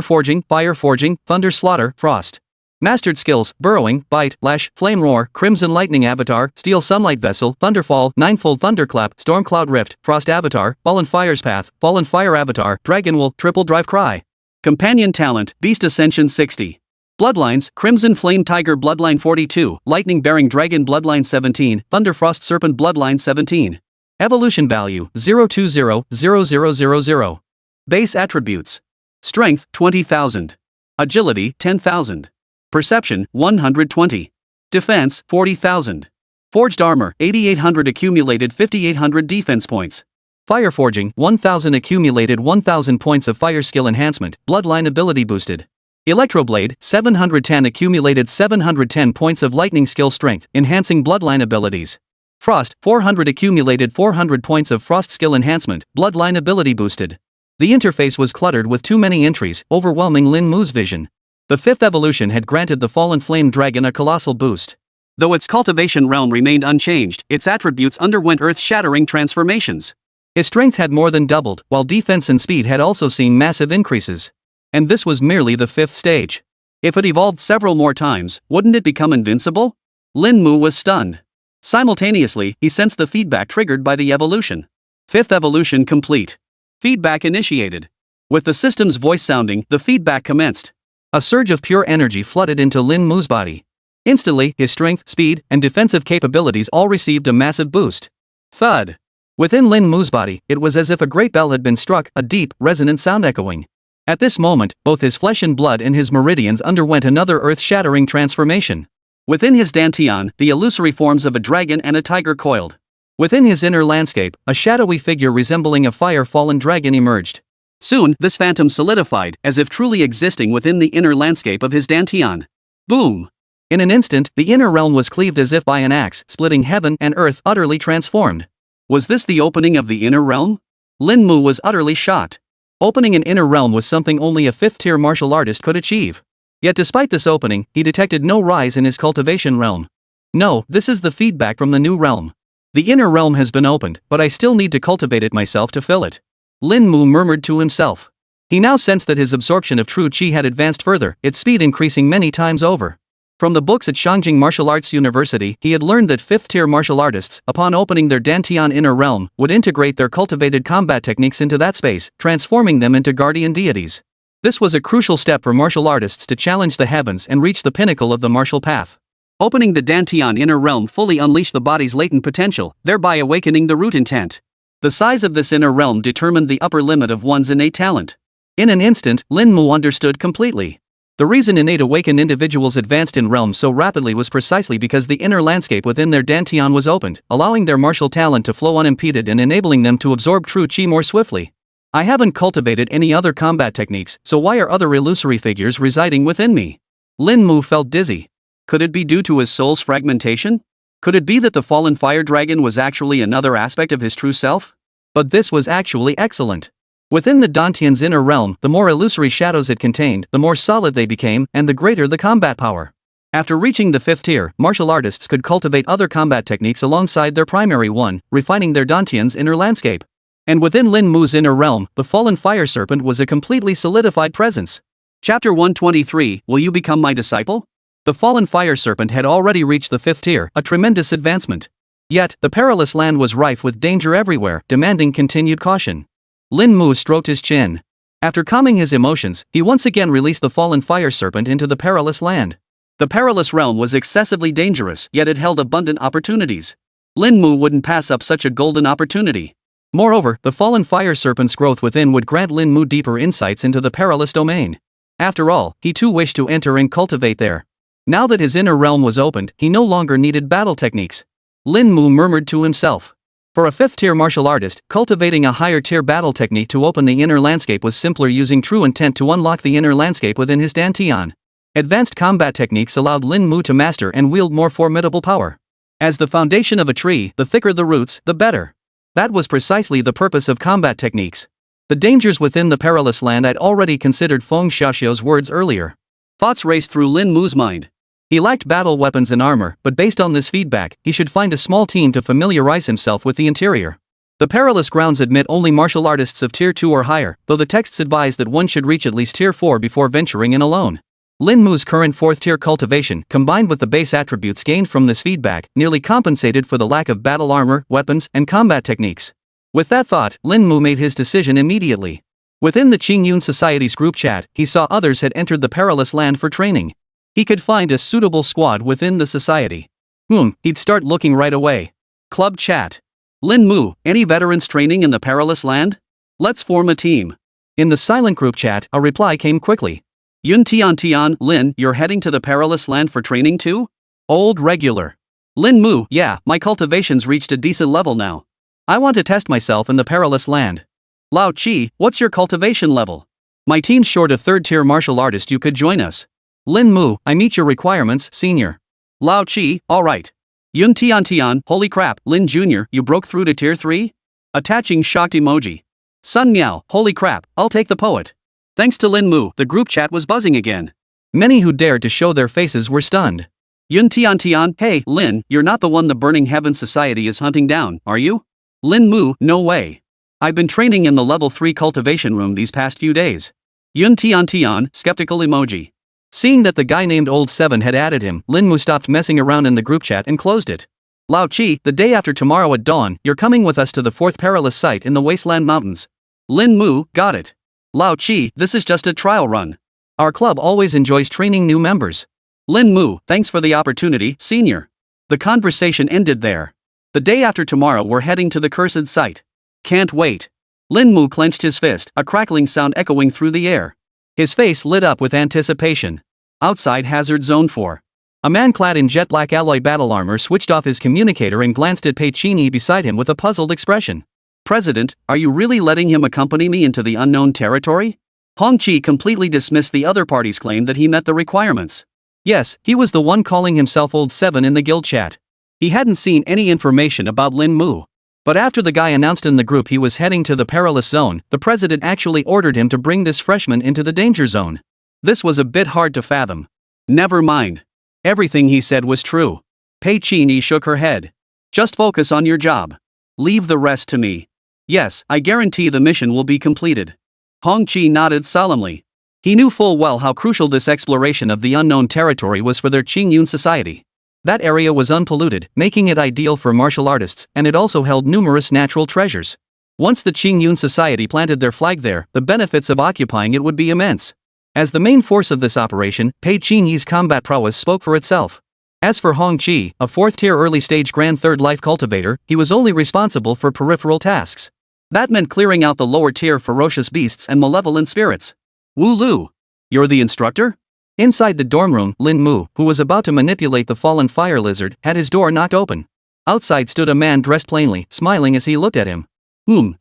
Forging, Fire Forging, Thunder Slaughter, Frost. Mastered skills: Burrowing, Bite, Lash, Flame Roar, Crimson Lightning Avatar, Steel Sunlight Vessel, Thunderfall, Ninefold Thunderclap, Stormcloud Rift, Frost Avatar, Fallen Fire's Path, Fallen Fire Avatar, Dragon Wool, Triple Drive Cry. Companion Talent: Beast Ascension 60. Bloodlines: Crimson Flame Tiger Bloodline 42, Lightning Bearing Dragon Bloodline 17, Thunderfrost Serpent Bloodline 17. Evolution Value: 0200000. Base Attributes: Strength 20,000. Agility 10,000. Perception 120. Defense 40,000. Forged Armor 8,800, accumulated 5,800 defense points. Fire Forging 1,000, accumulated 1,000 points of fire skill enhancement, bloodline ability boosted. Electroblade 710, accumulated 710 points of lightning skill strength, enhancing bloodline abilities. Frost 400, accumulated 400 points of frost skill enhancement, bloodline ability boosted. The interface was cluttered with too many entries, overwhelming Lin Mu's vision. The 5th evolution had granted the Fallen Flame Dragon a colossal boost. Though its cultivation realm remained unchanged, its attributes underwent earth-shattering transformations. His strength had more than doubled, while defense and speed had also seen massive increases. And this was merely the 5th stage. If it evolved several more times, wouldn't it become invincible? Lin Mu was stunned. Simultaneously, he sensed the feedback triggered by the evolution. 5th evolution complete. Feedback initiated. With the system's voice sounding, the feedback commenced. A surge of pure energy flooded into Lin Mu's body. Instantly, his strength, speed, and defensive capabilities all received a massive boost. Thud. Within Lin Mu's body, it was as if a great bell had been struck, a deep, resonant sound echoing. At this moment, both his flesh and blood and his meridians underwent another earth-shattering transformation. Within his dantian, the illusory forms of a dragon and a tiger coiled. Within his inner landscape, a shadowy figure resembling a fire-fallen dragon emerged. Soon, this phantom solidified, as if truly existing within the inner landscape of his dantian. Boom! In an instant, the inner realm was cleaved as if by an axe, splitting heaven and earth, utterly transformed. Was this the opening of the inner realm? Lin Mu was utterly shocked. Opening an inner realm was something only a 5th-tier martial artist could achieve. Yet despite this opening, he detected no rise in his cultivation realm. No, this is the feedback from the new realm. The inner realm has been opened, but I still need to cultivate it myself to fill it. Lin Mu murmured to himself. He now sensed that his absorption of true qi had advanced further, its speed increasing many times over. From the books at Shangjing Martial Arts University, he had learned that 5th-tier martial artists, upon opening their dantian inner realm, would integrate their cultivated combat techniques into that space, transforming them into guardian deities. This was a crucial step for martial artists to challenge the heavens and reach the pinnacle of the martial path. Opening the Dantian inner realm fully unleashed the body's latent potential, thereby awakening the root intent. The size of this inner realm determined the upper limit of one's innate talent. In an instant, Lin Mu understood completely. The reason innate awakened individuals advanced in realms so rapidly was precisely because the inner landscape within their Dantian was opened, allowing their martial talent to flow unimpeded and enabling them to absorb true chi more swiftly. I haven't cultivated any other combat techniques, so why are other illusory figures residing within me? Lin Mu felt dizzy. Could it be due to his soul's fragmentation? Could it be that the fallen fire dragon was actually another aspect of his true self? But this was actually excellent. Within the Dantian's inner realm, the more illusory shadows it contained, the more solid they became, and the greater the combat power. After reaching the 5th tier, martial artists could cultivate other combat techniques alongside their primary one, refining their Dantian's inner landscape. And within Lin Mu's inner realm, the fallen fire serpent was a completely solidified presence. Chapter 123, Will You Become My Disciple? The fallen fire serpent had already reached the 5th tier, a tremendous advancement. Yet, the perilous land was rife with danger everywhere, demanding continued caution. Lin Mu stroked his chin. After calming his emotions, he once again released the fallen fire serpent into the perilous land. The perilous realm was excessively dangerous, yet it held abundant opportunities. Lin Mu wouldn't pass up such a golden opportunity. Moreover, the fallen fire serpent's growth within would grant Lin Mu deeper insights into the perilous domain. After all, he too wished to enter and cultivate there. Now that his inner realm was opened, he no longer needed battle techniques. Lin Mu murmured to himself. For a 5th-tier martial artist, cultivating a higher-tier battle technique to open the inner landscape was simpler, using true intent to unlock the inner landscape within his Dantian. Advanced combat techniques allowed Lin Mu to master and wield more formidable power. As the foundation of a tree, the thicker the roots, the better. That was precisely the purpose of combat techniques. The dangers within the perilous land I'd already considered Feng Xiaoxiu's words earlier. Thoughts raced through Lin Mu's mind. He lacked battle weapons and armor, but based on this feedback, he should find a small team to familiarize himself with the interior. The perilous grounds admit only martial artists of tier 2 or higher, though the texts advise that one should reach at least tier 4 before venturing in alone. Lin Mu's current 4th tier cultivation, combined with the base attributes gained from this feedback, nearly compensated for the lack of battle armor, weapons, and combat techniques. With that thought, Lin Mu made his decision immediately. Within the Qingyun Society's group chat, he saw others had entered the perilous land for training. He could find a suitable squad within the society. He'd start looking right away. Club chat. Lin Mu, any veterans training in the perilous land? Let's form a team. In the silent group chat, a reply came quickly. Yun Tian, Lin, you're heading to the perilous land for training too? Old regular. Lin Mu, yeah, my cultivation's reached a decent level now. I want to test myself in the perilous land. Lao Chi, what's your cultivation level? My team's short a 3rd tier martial artist, you could join us. Lin Mu, I meet your requirements, senior. Lao Chi, alright. Yun Tian, holy crap, Lin Jr., you broke through to tier 3? Attaching shocked emoji. Sun Miao, holy crap, I'll take the poet. Thanks to Lin Mu, the group chat was buzzing again. Many who dared to show their faces were stunned. Yun Tian, hey, Lin, you're not the one the Burning Heaven Society is hunting down, are you? Lin Mu, no way. I've been training in the level 3 cultivation room these past few days. Yun Tian, skeptical emoji. Seeing that the guy named Old 7 had added him, Lin Mu stopped messing around in the group chat and closed it. Lao Chi, the day after tomorrow at dawn, you're coming with us to the 4th perilous site in the Wasteland Mountains. Lin Mu, got it. Lao Chi, this is just a trial run. Our club always enjoys training new members. Lin Mu, thanks for the opportunity, senior. The conversation ended there. The day after tomorrow we're heading to the cursed site. Can't wait. Lin Mu clenched his fist, a crackling sound echoing through the air. His face lit up with anticipation. Outside Hazard Zone 4. A man clad in jet black alloy battle armor switched off his communicator and glanced at Pei Chini beside him with a puzzled expression. President, are you really letting him accompany me into the unknown territory? Hong Chi completely dismissed the other party's claim that he met the requirements. Yes, he was the one calling himself Old 7 in the guild chat. He hadn't seen any information about Lin Mu. But after the guy announced in the group he was heading to the perilous zone, the president actually ordered him to bring this freshman into the danger zone. This was a bit hard to fathom. Never mind. Everything he said was true. Pei Chini shook her head. Just focus on your job. Leave the rest to me. Yes, I guarantee the mission will be completed. Hong Chi nodded solemnly. He knew full well how crucial this exploration of the unknown territory was for their Qingyun society. That area was unpolluted, making it ideal for martial artists, and it also held numerous natural treasures. Once the Qingyun society planted their flag there, the benefits of occupying it would be immense. As the main force of this operation, Pei Qingyi's combat prowess spoke for itself. As for Hong Chi, a 4th-tier early-stage Grand Third Life cultivator, he was only responsible for peripheral tasks. That meant clearing out the lower-tier ferocious beasts and malevolent spirits. Wu Lu. You're the instructor? Inside the dorm room, Lin Mu, who was about to manipulate the fallen fire lizard, had his door knocked open. Outside stood a man dressed plainly, smiling as he looked at him.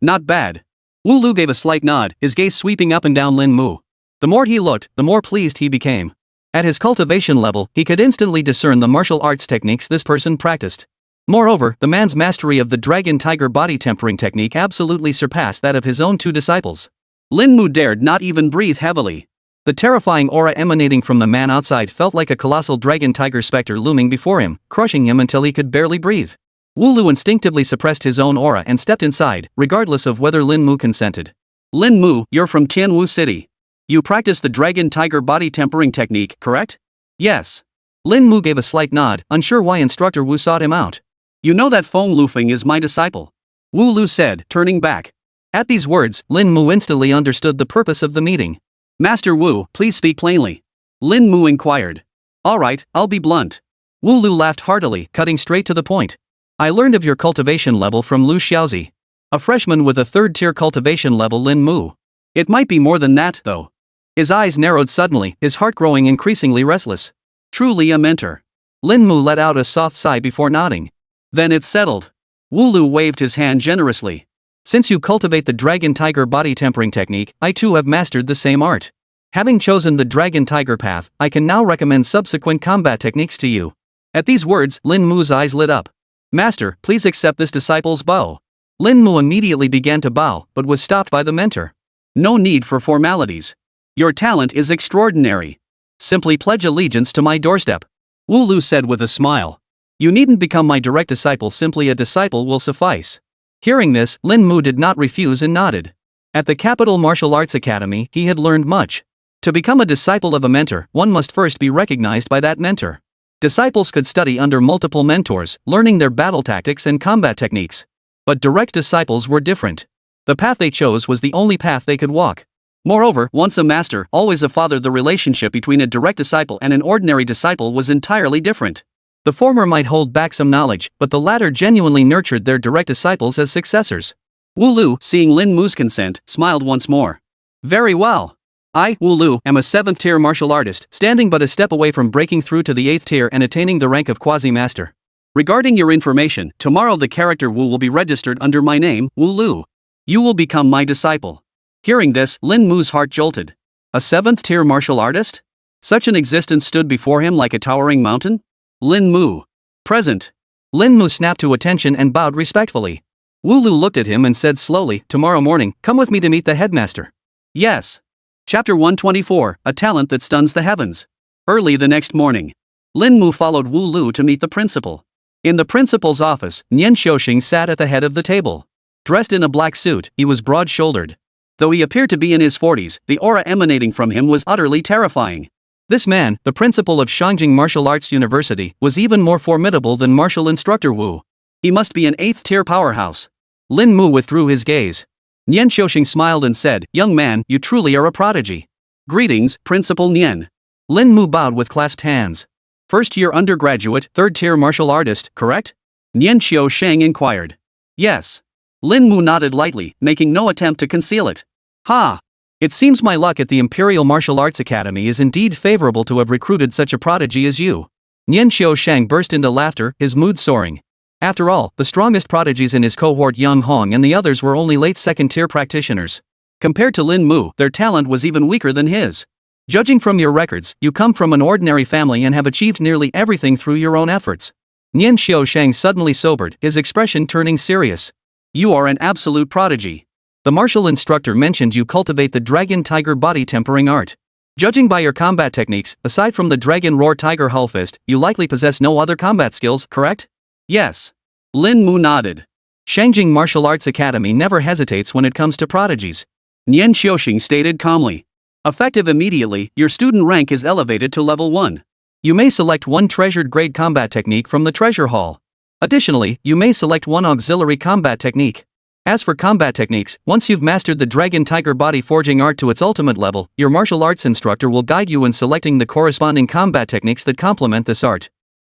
Not bad. Wu Lu gave a slight nod, his gaze sweeping up and down Lin Mu. The more he looked, the more pleased he became. At his cultivation level, he could instantly discern the martial arts techniques this person practiced. Moreover, the man's mastery of the dragon tiger body tempering technique absolutely surpassed that of his own 2 disciples. Lin Mu dared not even breathe heavily. The terrifying aura emanating from the man outside felt like a colossal dragon tiger specter looming before him, crushing him until he could barely breathe. Wu Lu instinctively suppressed his own aura and stepped inside, regardless of whether Lin Mu consented. Lin Mu, you're from Tianwu City. You practice the dragon tiger body tempering technique, correct? Yes. Lin Mu gave a slight nod, unsure why Instructor Wu sought him out. You know that Feng Lufeng is my disciple. Wu Lu said, turning back. At these words, Lin Mu instantly understood the purpose of the meeting. Master Wu, please speak plainly. Lin Mu inquired. Alright, I'll be blunt. Wu Lu laughed heartily, cutting straight to the point. I learned of your cultivation level from Lu Xiaozi. A freshman with a 3rd-tier cultivation level. Lin Mu. It might be more than that, though. His eyes narrowed suddenly, his heart growing increasingly restless. Truly a mentor. Lin Mu let out a soft sigh before nodding. Then it's settled. Wu Lu waved his hand generously. Since you cultivate the dragon tiger body tempering technique, I too have mastered the same art. Having chosen the dragon tiger path, I can now recommend subsequent combat techniques to you. At these words, Lin Mu's eyes lit up. Master, please accept this disciple's bow. Lin Mu immediately began to bow, but was stopped by the mentor. No need for formalities. Your talent is extraordinary. Simply pledge allegiance to my doorstep. Wu Lu said with a smile. You needn't become my direct disciple, simply a disciple will suffice. Hearing this, Lin Mu did not refuse and nodded. At the Capital Martial Arts Academy, he had learned much. To become a disciple of a mentor, one must first be recognized by that mentor. Disciples could study under multiple mentors, learning their battle tactics and combat techniques. But direct disciples were different. The path they chose was the only path they could walk. Moreover, once a master, always a father. The relationship between a direct disciple and an ordinary disciple was entirely different. The former might hold back some knowledge, but the latter genuinely nurtured their direct disciples as successors. Wu Lu, seeing Lin Mu's consent, smiled once more. Very well. I, Wu Lu, am a 7th-tier martial artist, standing but a step away from breaking through to the 8th tier and attaining the rank of quasi-master. Regarding your information, tomorrow the character Wu will be registered under my name, Wu Lu. You will become my disciple. Hearing this, Lin Mu's heart jolted. A 7th-tier martial artist? Such an existence stood before him like a towering mountain? Lin Mu. Present. Lin Mu snapped to attention and bowed respectfully. Wu Lu looked at him and said slowly, tomorrow morning, come with me to meet the headmaster. Yes. Chapter 124, A Talent That Stuns the Heavens. Early the next morning, Lin Mu followed Wu Lu to meet the principal. In the principal's office, Nian Xiaoxing sat at the head of the table. Dressed in a black suit, he was broad-shouldered. Though he appeared to be in his 40s, the aura emanating from him was utterly terrifying. This man, the principal of Shangjing Martial Arts University, was even more formidable than martial instructor Wu. He must be an 8th-tier powerhouse. Lin Mu withdrew his gaze. Nian Xiaoxing smiled and said, young man, you truly are a prodigy. Greetings, Principal Nian. Lin Mu bowed with clasped hands. First-year undergraduate, 3rd-tier martial artist, correct? Nian Xiaoxing inquired. Yes. Lin Mu nodded lightly, making no attempt to conceal it. Ha! It seems my luck at the Imperial Martial Arts Academy is indeed favorable to have recruited such a prodigy as you. Nian Xiaoxing burst into laughter, his mood soaring. After all, the strongest prodigies in his cohort Yang Hong and the others were only late 2nd-tier practitioners. Compared to Lin Mu, their talent was even weaker than his. Judging from your records, you come from an ordinary family and have achieved nearly everything through your own efforts. Nian Xiaoxing suddenly sobered, his expression turning serious. You are an absolute prodigy. The martial instructor mentioned you cultivate the dragon tiger body tempering art. Judging by your combat techniques, aside from the dragon roar tiger hull fist, you likely possess no other combat skills, correct? Yes. Lin Mu nodded. Shangjing Martial Arts Academy never hesitates when it comes to prodigies. Nian Xiaoxing stated calmly. Effective immediately, your student rank is elevated to level 1. You may select one treasured grade combat technique from the treasure hall. Additionally, you may select one auxiliary combat technique. As for combat techniques, once you've mastered the dragon tiger body forging art to its ultimate level, your martial arts instructor will guide you in selecting the corresponding combat techniques that complement this art.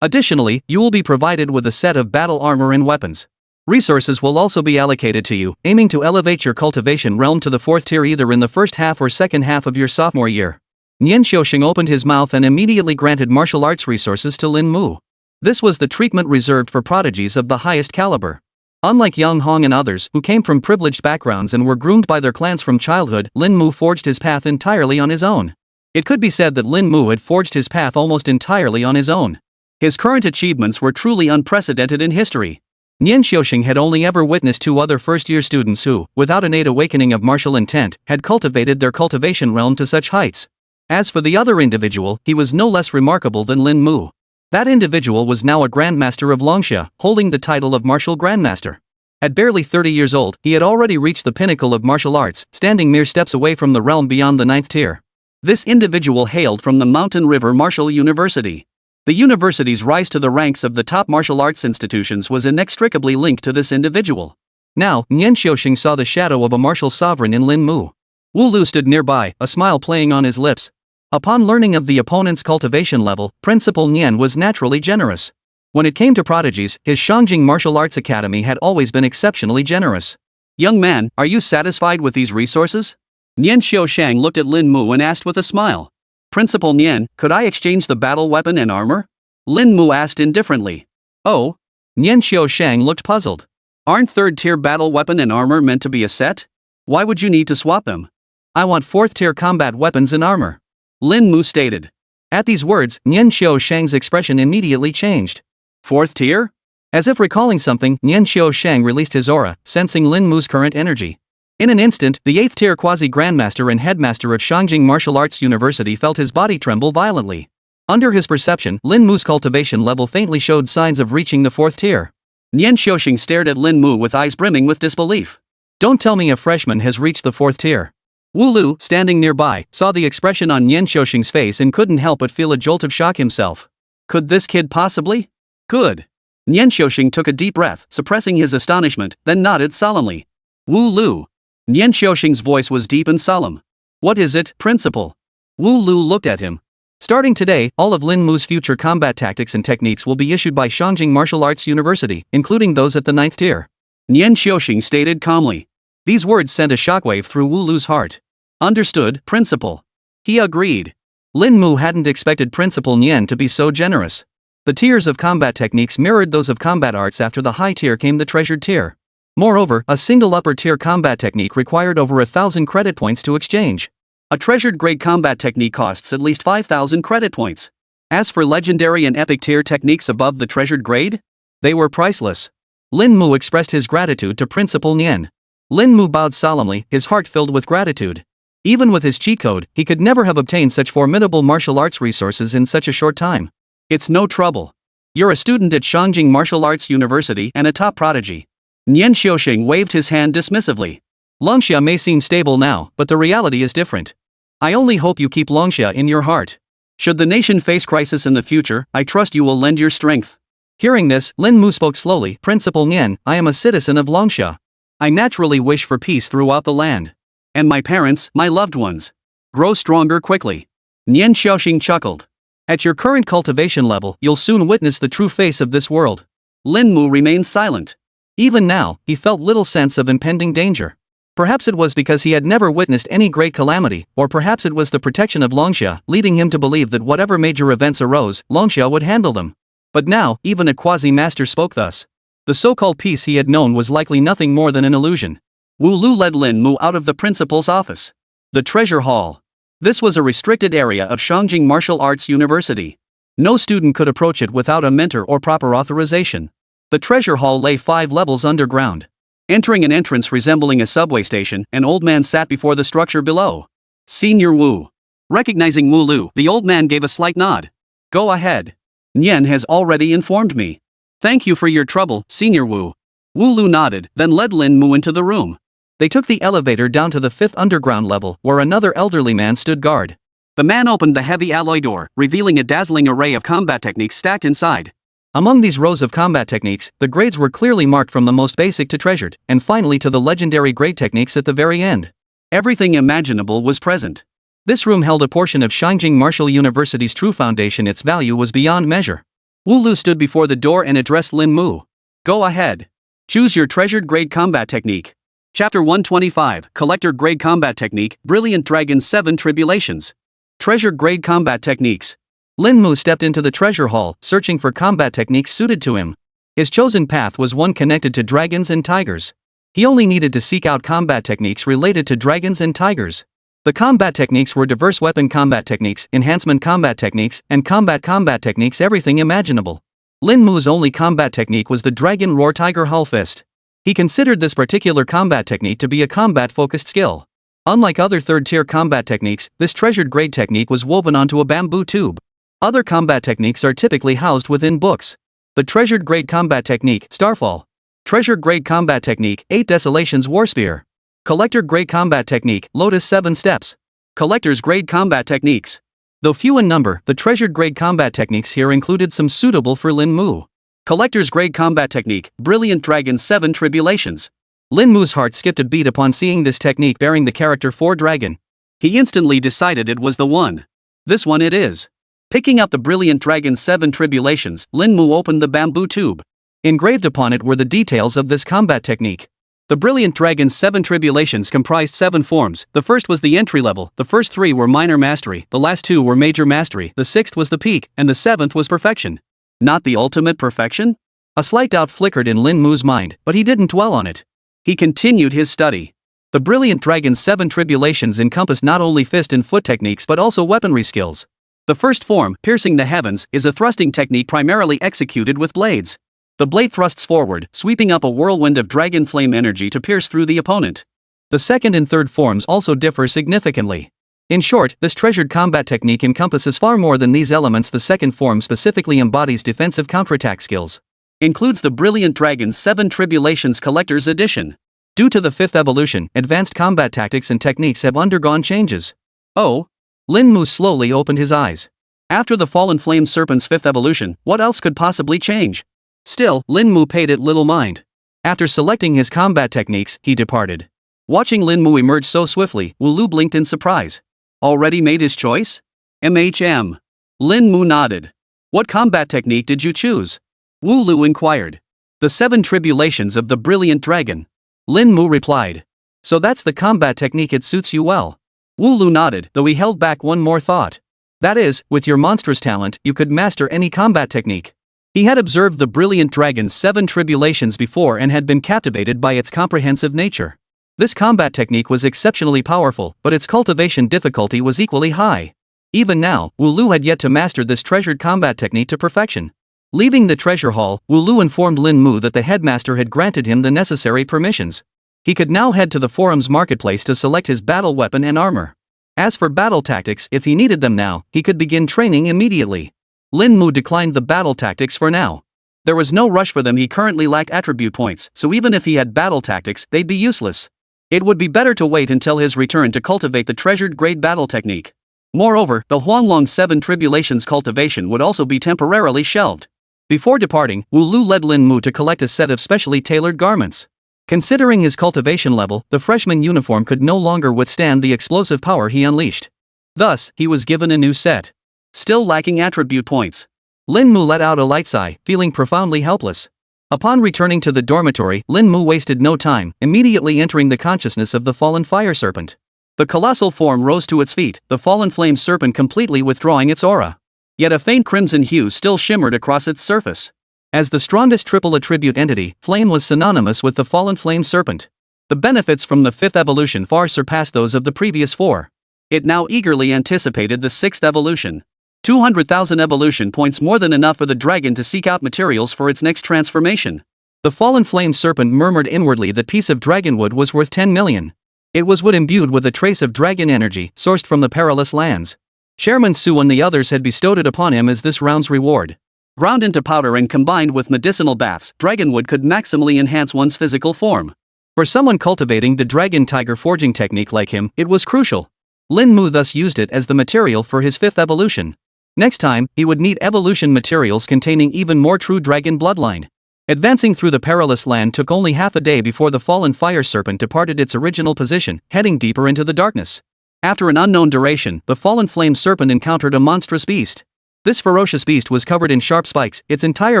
Additionally, you will be provided with a set of battle armor and weapons. Resources will also be allocated to you, aiming to elevate your cultivation realm to the 4th tier either in the first half or second half of your sophomore year. Nian Xiaoxing opened his mouth and immediately granted martial arts resources to Lin Mu. This was the treatment reserved for prodigies of the highest caliber. Unlike Yang Hong and others who came from privileged backgrounds and were groomed by their clans from childhood, Lin Mu forged his path entirely on his own. It could be said that Lin Mu had forged his path almost entirely on his own. His current achievements were truly unprecedented in history. Nian Xiaoxing had only ever witnessed 2 other first-year students who, without innate awakening of martial intent, had cultivated their cultivation realm to such heights. As for the other individual, he was no less remarkable than Lin Mu. That individual was now a Grandmaster of Longxia, holding the title of Martial Grandmaster. At barely 30 years old, he had already reached the pinnacle of martial arts, standing mere steps away from the realm beyond the 9th tier. This individual hailed from the Mountain River Martial University. The university's rise to the ranks of the top martial arts institutions was inextricably linked to this individual. Now, Nian Xiaoxing saw the shadow of a martial sovereign in Lin Mu. Wu Lu stood nearby, a smile playing on his lips. Upon learning of the opponent's cultivation level, Principal Nian was naturally generous. When it came to prodigies, his Shangjing Martial Arts Academy had always been exceptionally generous. "Young man, are you satisfied with these resources?" Nian Xiaoxiang looked at Lin Mu and asked with a smile. "Principal Nian, could I exchange the battle weapon and armor?" Lin Mu asked indifferently. "Oh?" Nian Xiaoxiang looked puzzled. "Aren't 3rd tier battle weapon and armor meant to be a set? Why would you need to swap them?" "I want 4th tier combat weapons and armor," Lin Mu stated. At these words, Nian Xiaoxiang's expression immediately changed. "4th tier?" As if recalling something, Nian Xiaoxiang released his aura, sensing Lin Mu's current energy. In an instant, the 8th tier quasi-grandmaster and headmaster of Shangjing Martial Arts University felt his body tremble violently. Under his perception, Lin Mu's cultivation level faintly showed signs of reaching the 4th tier. Nian Xiaoxing stared at Lin Mu with eyes brimming with disbelief. "Don't tell me a freshman has reached the 4th tier." Wu Lu, standing nearby, saw the expression on Nian Xiaoxing's face and couldn't help but feel a jolt of shock himself. Could this kid possibly? Good. Nian Xiaoxing took a deep breath, suppressing his astonishment, then nodded solemnly. Wu Lu. Nian Xiaoxing's voice was deep and solemn. "What is it, Principal?" Wu Lu looked at him. "Starting today, all of Lin Mu's future combat tactics and techniques will be issued by Shangjing Martial Arts University, including those at the 9th tier," Nian Xiaoxing stated calmly. These words sent a shockwave through Wu Lu's heart. "Understood, Principal." He agreed. Lin Mu hadn't expected Principal Nian to be so generous. The tiers of combat techniques mirrored those of combat arts. After the high tier came the treasured tier. Moreover, a single upper tier combat technique required over 1,000 credit points to exchange. A treasured grade combat technique costs at least 5,000 credit points. As for legendary and epic tier techniques above the treasured grade, they were priceless. Lin Mu expressed his gratitude to Principal Nian. Lin Mu bowed solemnly, his heart filled with gratitude. Even with his cheat code, he could never have obtained such formidable martial arts resources in such a short time. "It's no trouble. You're a student at Shangjing Martial Arts University and a top prodigy." Nian Xiaoxing waved his hand dismissively. "Longxia may seem stable now, but the reality is different. I only hope you keep Longxia in your heart. Should the nation face crisis in the future, I trust you will lend your strength." Hearing this, Lin Mu spoke slowly. "Principal Nian, I am a citizen of Longxia. I naturally wish for peace throughout the land. And my parents, my loved ones, grow stronger quickly." Nian Xiaoxing chuckled. "At your current cultivation level, you'll soon witness the true face of this world." Lin Mu remained silent. Even now, he felt little sense of impending danger. Perhaps it was because he had never witnessed any great calamity, or perhaps it was the protection of Longxia, leading him to believe that whatever major events arose, Longxia would handle them. But now, even a quasi-master spoke thus. The so-called peace he had known was likely nothing more than an illusion. Wu Lu led Lin Mu out of the principal's office. The treasure hall. This was a restricted area of Shangjing Martial Arts University. No student could approach it without a mentor or proper authorization. The treasure hall lay 5 levels underground. Entering an entrance resembling a subway station, an old man sat before the structure below. "Senior Wu." Recognizing Wu Lu, the old man gave a slight nod. "Go ahead. Nian has already informed me." "Thank you for your trouble, Senior Wu." Wu Lu nodded, then led Lin Mu into the room. They took the elevator down to the 5th underground level, where another elderly man stood guard. The man opened the heavy alloy door, revealing a dazzling array of combat techniques stacked inside. Among these rows of combat techniques, the grades were clearly marked from the most basic to treasured, and finally to the legendary grade techniques at the very end. Everything imaginable was present. This room held a portion of Shangjing Martial University's true foundation. Its value was beyond measure. Wu Lu stood before the door and addressed Lin Mu. Go ahead. Choose your treasured grade combat technique. Chapter 125, Collector Grade Combat Technique, Brilliant Dragon 7 Tribulations. Treasured Grade Combat Techniques. Lin Mu stepped into the treasure hall, searching for combat techniques suited to him. His chosen path was one connected to dragons and tigers. He only needed to seek out combat techniques related to dragons and tigers. The combat techniques were diverse weapon combat techniques, enhancement combat techniques, and combat techniques, everything imaginable. Lin Mu's only combat technique was the Dragon Roar Tiger Hull Fist. He considered this particular combat technique to be a combat-focused skill. Unlike other third-tier combat techniques, this treasured grade technique was woven onto a bamboo tube. Other combat techniques are typically housed within books. The treasured grade combat technique, Starfall. Treasured grade combat technique, 8 Desolations Warspear. Collector grade combat technique, Lotus 7 Steps. Collector's grade combat techniques. Though few in number, the treasured grade combat techniques here included some suitable for Lin Mu. Collector's grade combat technique, Brilliant Dragon 7 Tribulations. Lin Mu's heart skipped a beat upon seeing this technique bearing the character 4 dragon. He instantly decided it was the one. This one it is. Picking up the Brilliant Dragon 7 Tribulations, Lin Mu opened the bamboo tube. Engraved upon it were the details of this combat technique. The Brilliant Dragon 7 Tribulations comprised 7 forms. The first was the entry level, the first 3 were minor mastery, the last 2 were major mastery, the 6th was the peak, and the 7th was perfection. Not the ultimate perfection? A slight doubt flickered in Lin Mu's mind, but he didn't dwell on it. He continued his study. The Brilliant Dragon 7 Tribulations encompassed not only fist and foot techniques but also weaponry skills. The first form, Piercing the Heavens, is a thrusting technique primarily executed with blades. The blade thrusts forward, sweeping up a whirlwind of dragon flame energy to pierce through the opponent. The second and third forms also differ significantly. In short, this treasured combat technique encompasses far more than these elements. The second form specifically embodies defensive counterattack skills. Includes the Brilliant Dragon 7 Tribulations Collector's Edition. Due to the 5th evolution, advanced combat tactics and techniques have undergone changes. Oh? Lin Mu slowly opened his eyes. After the Fallen Flame Serpent's 5th evolution, what else could possibly change? Still, Lin Mu paid it little mind. After selecting his combat techniques, he departed. Watching Lin Mu emerge so swiftly, Wu Lu blinked in surprise. Already made his choice? MHM. Lin Mu nodded. What combat technique did you choose? Wu Lu inquired. The 7 Tribulations of the Brilliant Dragon. Lin Mu replied. So that's the combat technique, it suits you well. Wu Lu nodded, though he held back one more thought. That is, with your monstrous talent, you could master any combat technique. He had observed the Brilliant Dragon's 7 Tribulations before and had been captivated by its comprehensive nature. This combat technique was exceptionally powerful, but its cultivation difficulty was equally high. Even now, Wu Lu had yet to master this treasured combat technique to perfection. Leaving the treasure hall, Wu Lu informed Lin Mu that the headmaster had granted him the necessary permissions. He could now head to the forum's marketplace to select his battle weapon and armor. As for battle tactics, if he needed them now, he could begin training immediately. Lin Mu declined the battle tactics for now. There was no rush for them. He currently lacked attribute points, so even if he had battle tactics, they'd be useless. It would be better to wait until his return to cultivate the treasured grade battle technique. Moreover, the Huanglong 7 Tribulations cultivation would also be temporarily shelved. Before departing, Wu Lu led Lin Mu to collect a set of specially tailored garments. Considering his cultivation level, the freshman uniform could no longer withstand the explosive power he unleashed. Thus, he was given a new set. Still lacking attribute points. Lin Mu let out a light sigh, feeling profoundly helpless. Upon returning to the dormitory, Lin Mu wasted no time, immediately entering the consciousness of the fallen fire serpent. The colossal form rose to its feet, the fallen flame serpent completely withdrawing its aura. Yet a faint crimson hue still shimmered across its surface. As the strongest triple attribute entity, flame was synonymous with the fallen flame serpent. The benefits from the 5th evolution far surpassed those of the previous 4. It now eagerly anticipated the 6th evolution. 200,000 evolution points, more than enough for the dragon to seek out materials for its next transformation. The fallen flame serpent murmured inwardly that piece of dragonwood was worth 10 million. It was wood imbued with a trace of dragon energy, sourced from the perilous lands. Chairman Su and the others had bestowed it upon him as this round's reward. Ground into powder and combined with medicinal baths, dragonwood could maximally enhance one's physical form. For someone cultivating the dragon tiger forging technique like him, it was crucial. Lin Mu thus used it as the material for his 5th evolution. Next time, he would need evolution materials containing even more true dragon bloodline. Advancing through the perilous land took only half a day before the fallen fire serpent departed its original position, heading deeper into the darkness. After an unknown duration, the fallen flame serpent encountered a monstrous beast. This ferocious beast was covered in sharp spikes, its entire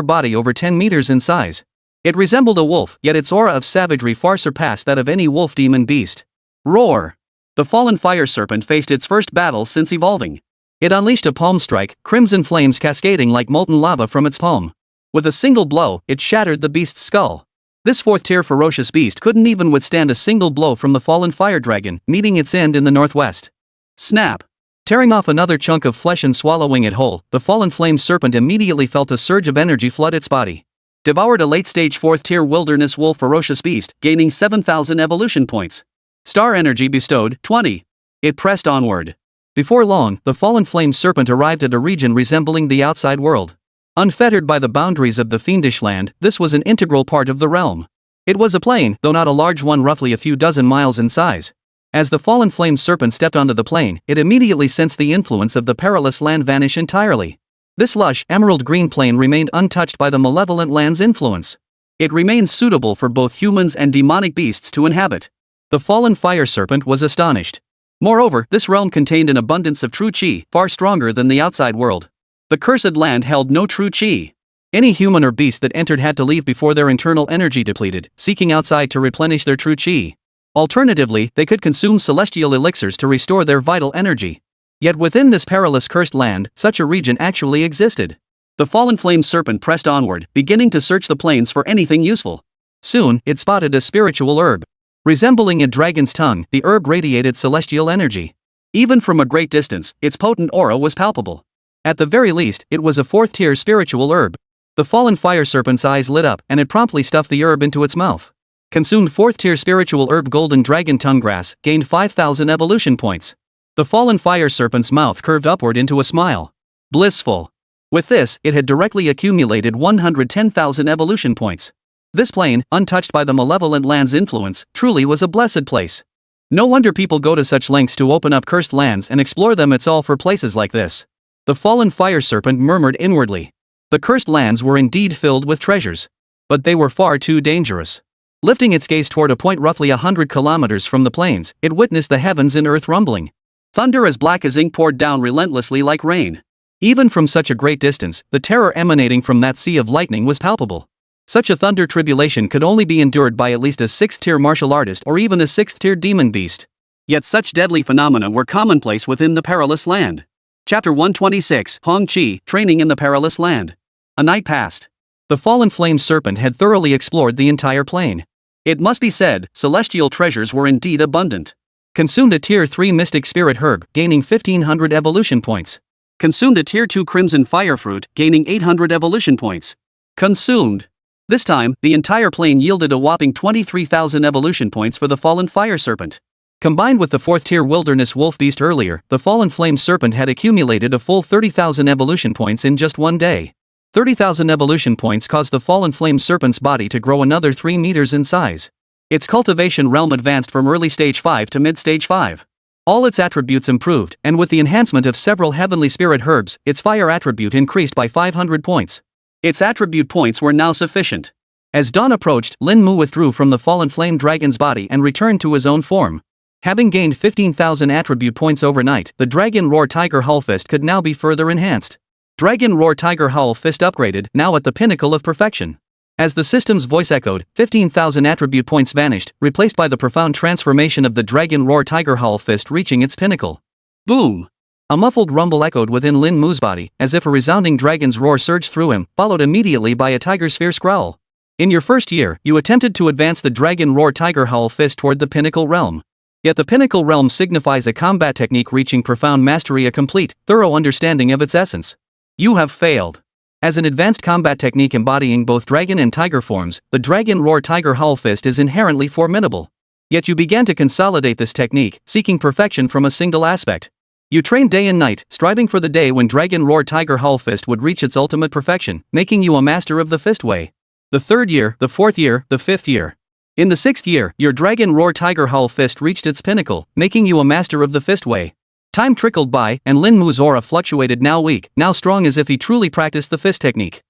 body over 10 meters in size. It resembled a wolf, yet its aura of savagery far surpassed that of any wolf demon beast. Roar! The fallen fire serpent faced its first battle since evolving. It unleashed a palm strike, crimson flames cascading like molten lava from its palm. With a single blow, it shattered the beast's skull. This fourth-tier ferocious beast couldn't even withstand a single blow from the fallen fire dragon, meeting its end in the northwest. Snap! Tearing off another chunk of flesh and swallowing it whole, the fallen flame serpent immediately felt a surge of energy flood its body. Devoured a late-stage fourth-tier wilderness wolf ferocious beast, gaining 7,000 evolution points. Star energy bestowed, 20. It pressed onward. Before long, the fallen flame serpent arrived at a region resembling the outside world. Unfettered by the boundaries of the fiendish land, this was an integral part of the realm. It was a plain, though not a large one, roughly a few dozen miles in size. As the fallen flame serpent stepped onto the plain, it immediately sensed the influence of the perilous land vanish entirely. This lush, emerald-green plain remained untouched by the malevolent land's influence. It remained suitable for both humans and demonic beasts to inhabit. The fallen fire serpent was astonished. Moreover, this realm contained an abundance of true chi, far stronger than the outside world. The cursed land held no true chi. Any human or beast that entered had to leave before their internal energy depleted, seeking outside to replenish their true chi. Alternatively, they could consume celestial elixirs to restore their vital energy. Yet within this perilous cursed land, such a region actually existed. The fallen flame serpent pressed onward, beginning to search the plains for anything useful. Soon, it spotted a spiritual herb. Resembling a dragon's tongue, the herb radiated celestial energy. Even from a great distance, its potent aura was palpable. At the very least, it was a fourth-tier spiritual herb. The fallen fire serpent's eyes lit up, and it promptly stuffed the herb into its mouth. Consumed fourth-tier spiritual herb golden dragon tongue grass, gained 5,000 evolution points. The fallen fire serpent's mouth curved upward into a smile. Blissful. With this, it had directly accumulated 110,000 evolution points. This plain, untouched by the malevolent land's influence, truly was a blessed place. No wonder people go to such lengths to open up cursed lands and explore them. It's all for places like this. The fallen fire serpent murmured inwardly. The cursed lands were indeed filled with treasures. But they were far too dangerous. Lifting its gaze toward a point roughly 100 kilometers from the plains, it witnessed the heavens in earth rumbling. Thunder as black as ink poured down relentlessly like rain. Even from such a great distance, the terror emanating from that sea of lightning was palpable. Such a thunder tribulation could only be endured by at least a 6th-tier martial artist or even a 6th-tier demon beast. Yet such deadly phenomena were commonplace within the perilous land. Chapter 126, Hong Chi, Training in the Perilous Land. A night passed. The fallen flame serpent had thoroughly explored the entire plain. It must be said, celestial treasures were indeed abundant. Consumed a Tier 3 Mystic Spirit Herb, gaining 1,500 evolution points. Consumed a Tier 2 Crimson Fire Fruit, gaining 800 evolution points. Consumed. This time, the entire plain yielded a whopping 23,000 evolution points for the fallen fire serpent. Combined with the 4th-tier wilderness wolf beast earlier, the fallen flame serpent had accumulated a full 30,000 evolution points in just one day. 30,000 evolution points caused the fallen flame serpent's body to grow another 3 meters in size. Its cultivation realm advanced from early stage 5 to mid stage 5. All its attributes improved, and with the enhancement of several heavenly spirit herbs, its fire attribute increased by 500 points. Its attribute points were now sufficient. As dawn approached, Lin Mu withdrew from the fallen flame dragon's body and returned to his own form. Having gained 15,000 attribute points overnight, the Dragon Roar Tiger Hull Fist could now be further enhanced. Dragon Roar Tiger Hull Fist upgraded, now at the pinnacle of perfection. As the system's voice echoed, 15,000 attribute points vanished, replaced by the profound transformation of the Dragon Roar Tiger Hull Fist reaching its pinnacle. Boom! A muffled rumble echoed within Lin Mu's body, as if a resounding dragon's roar surged through him, followed immediately by a tiger's fierce growl. In your first year, you attempted to advance the Dragon Roar Tiger Hull Fist toward the pinnacle realm. Yet the pinnacle realm signifies a combat technique reaching profound mastery, a complete, thorough understanding of its essence. You have failed. As an advanced combat technique embodying both dragon and tiger forms, the Dragon Roar Tiger Hull Fist is inherently formidable. Yet you began to consolidate this technique, seeking perfection from a single aspect. You trained day and night, striving for the day when Dragon Roar Tiger Hull Fist would reach its ultimate perfection, making you a master of the fist way. The 3rd year, the 4th year, the 5th year. In the 6th year, your Dragon Roar Tiger Hull Fist reached its pinnacle, making you a master of the fist way. Time trickled by, and Lin Mu's aura fluctuated, now weak, now strong, as if he truly practiced the fist technique.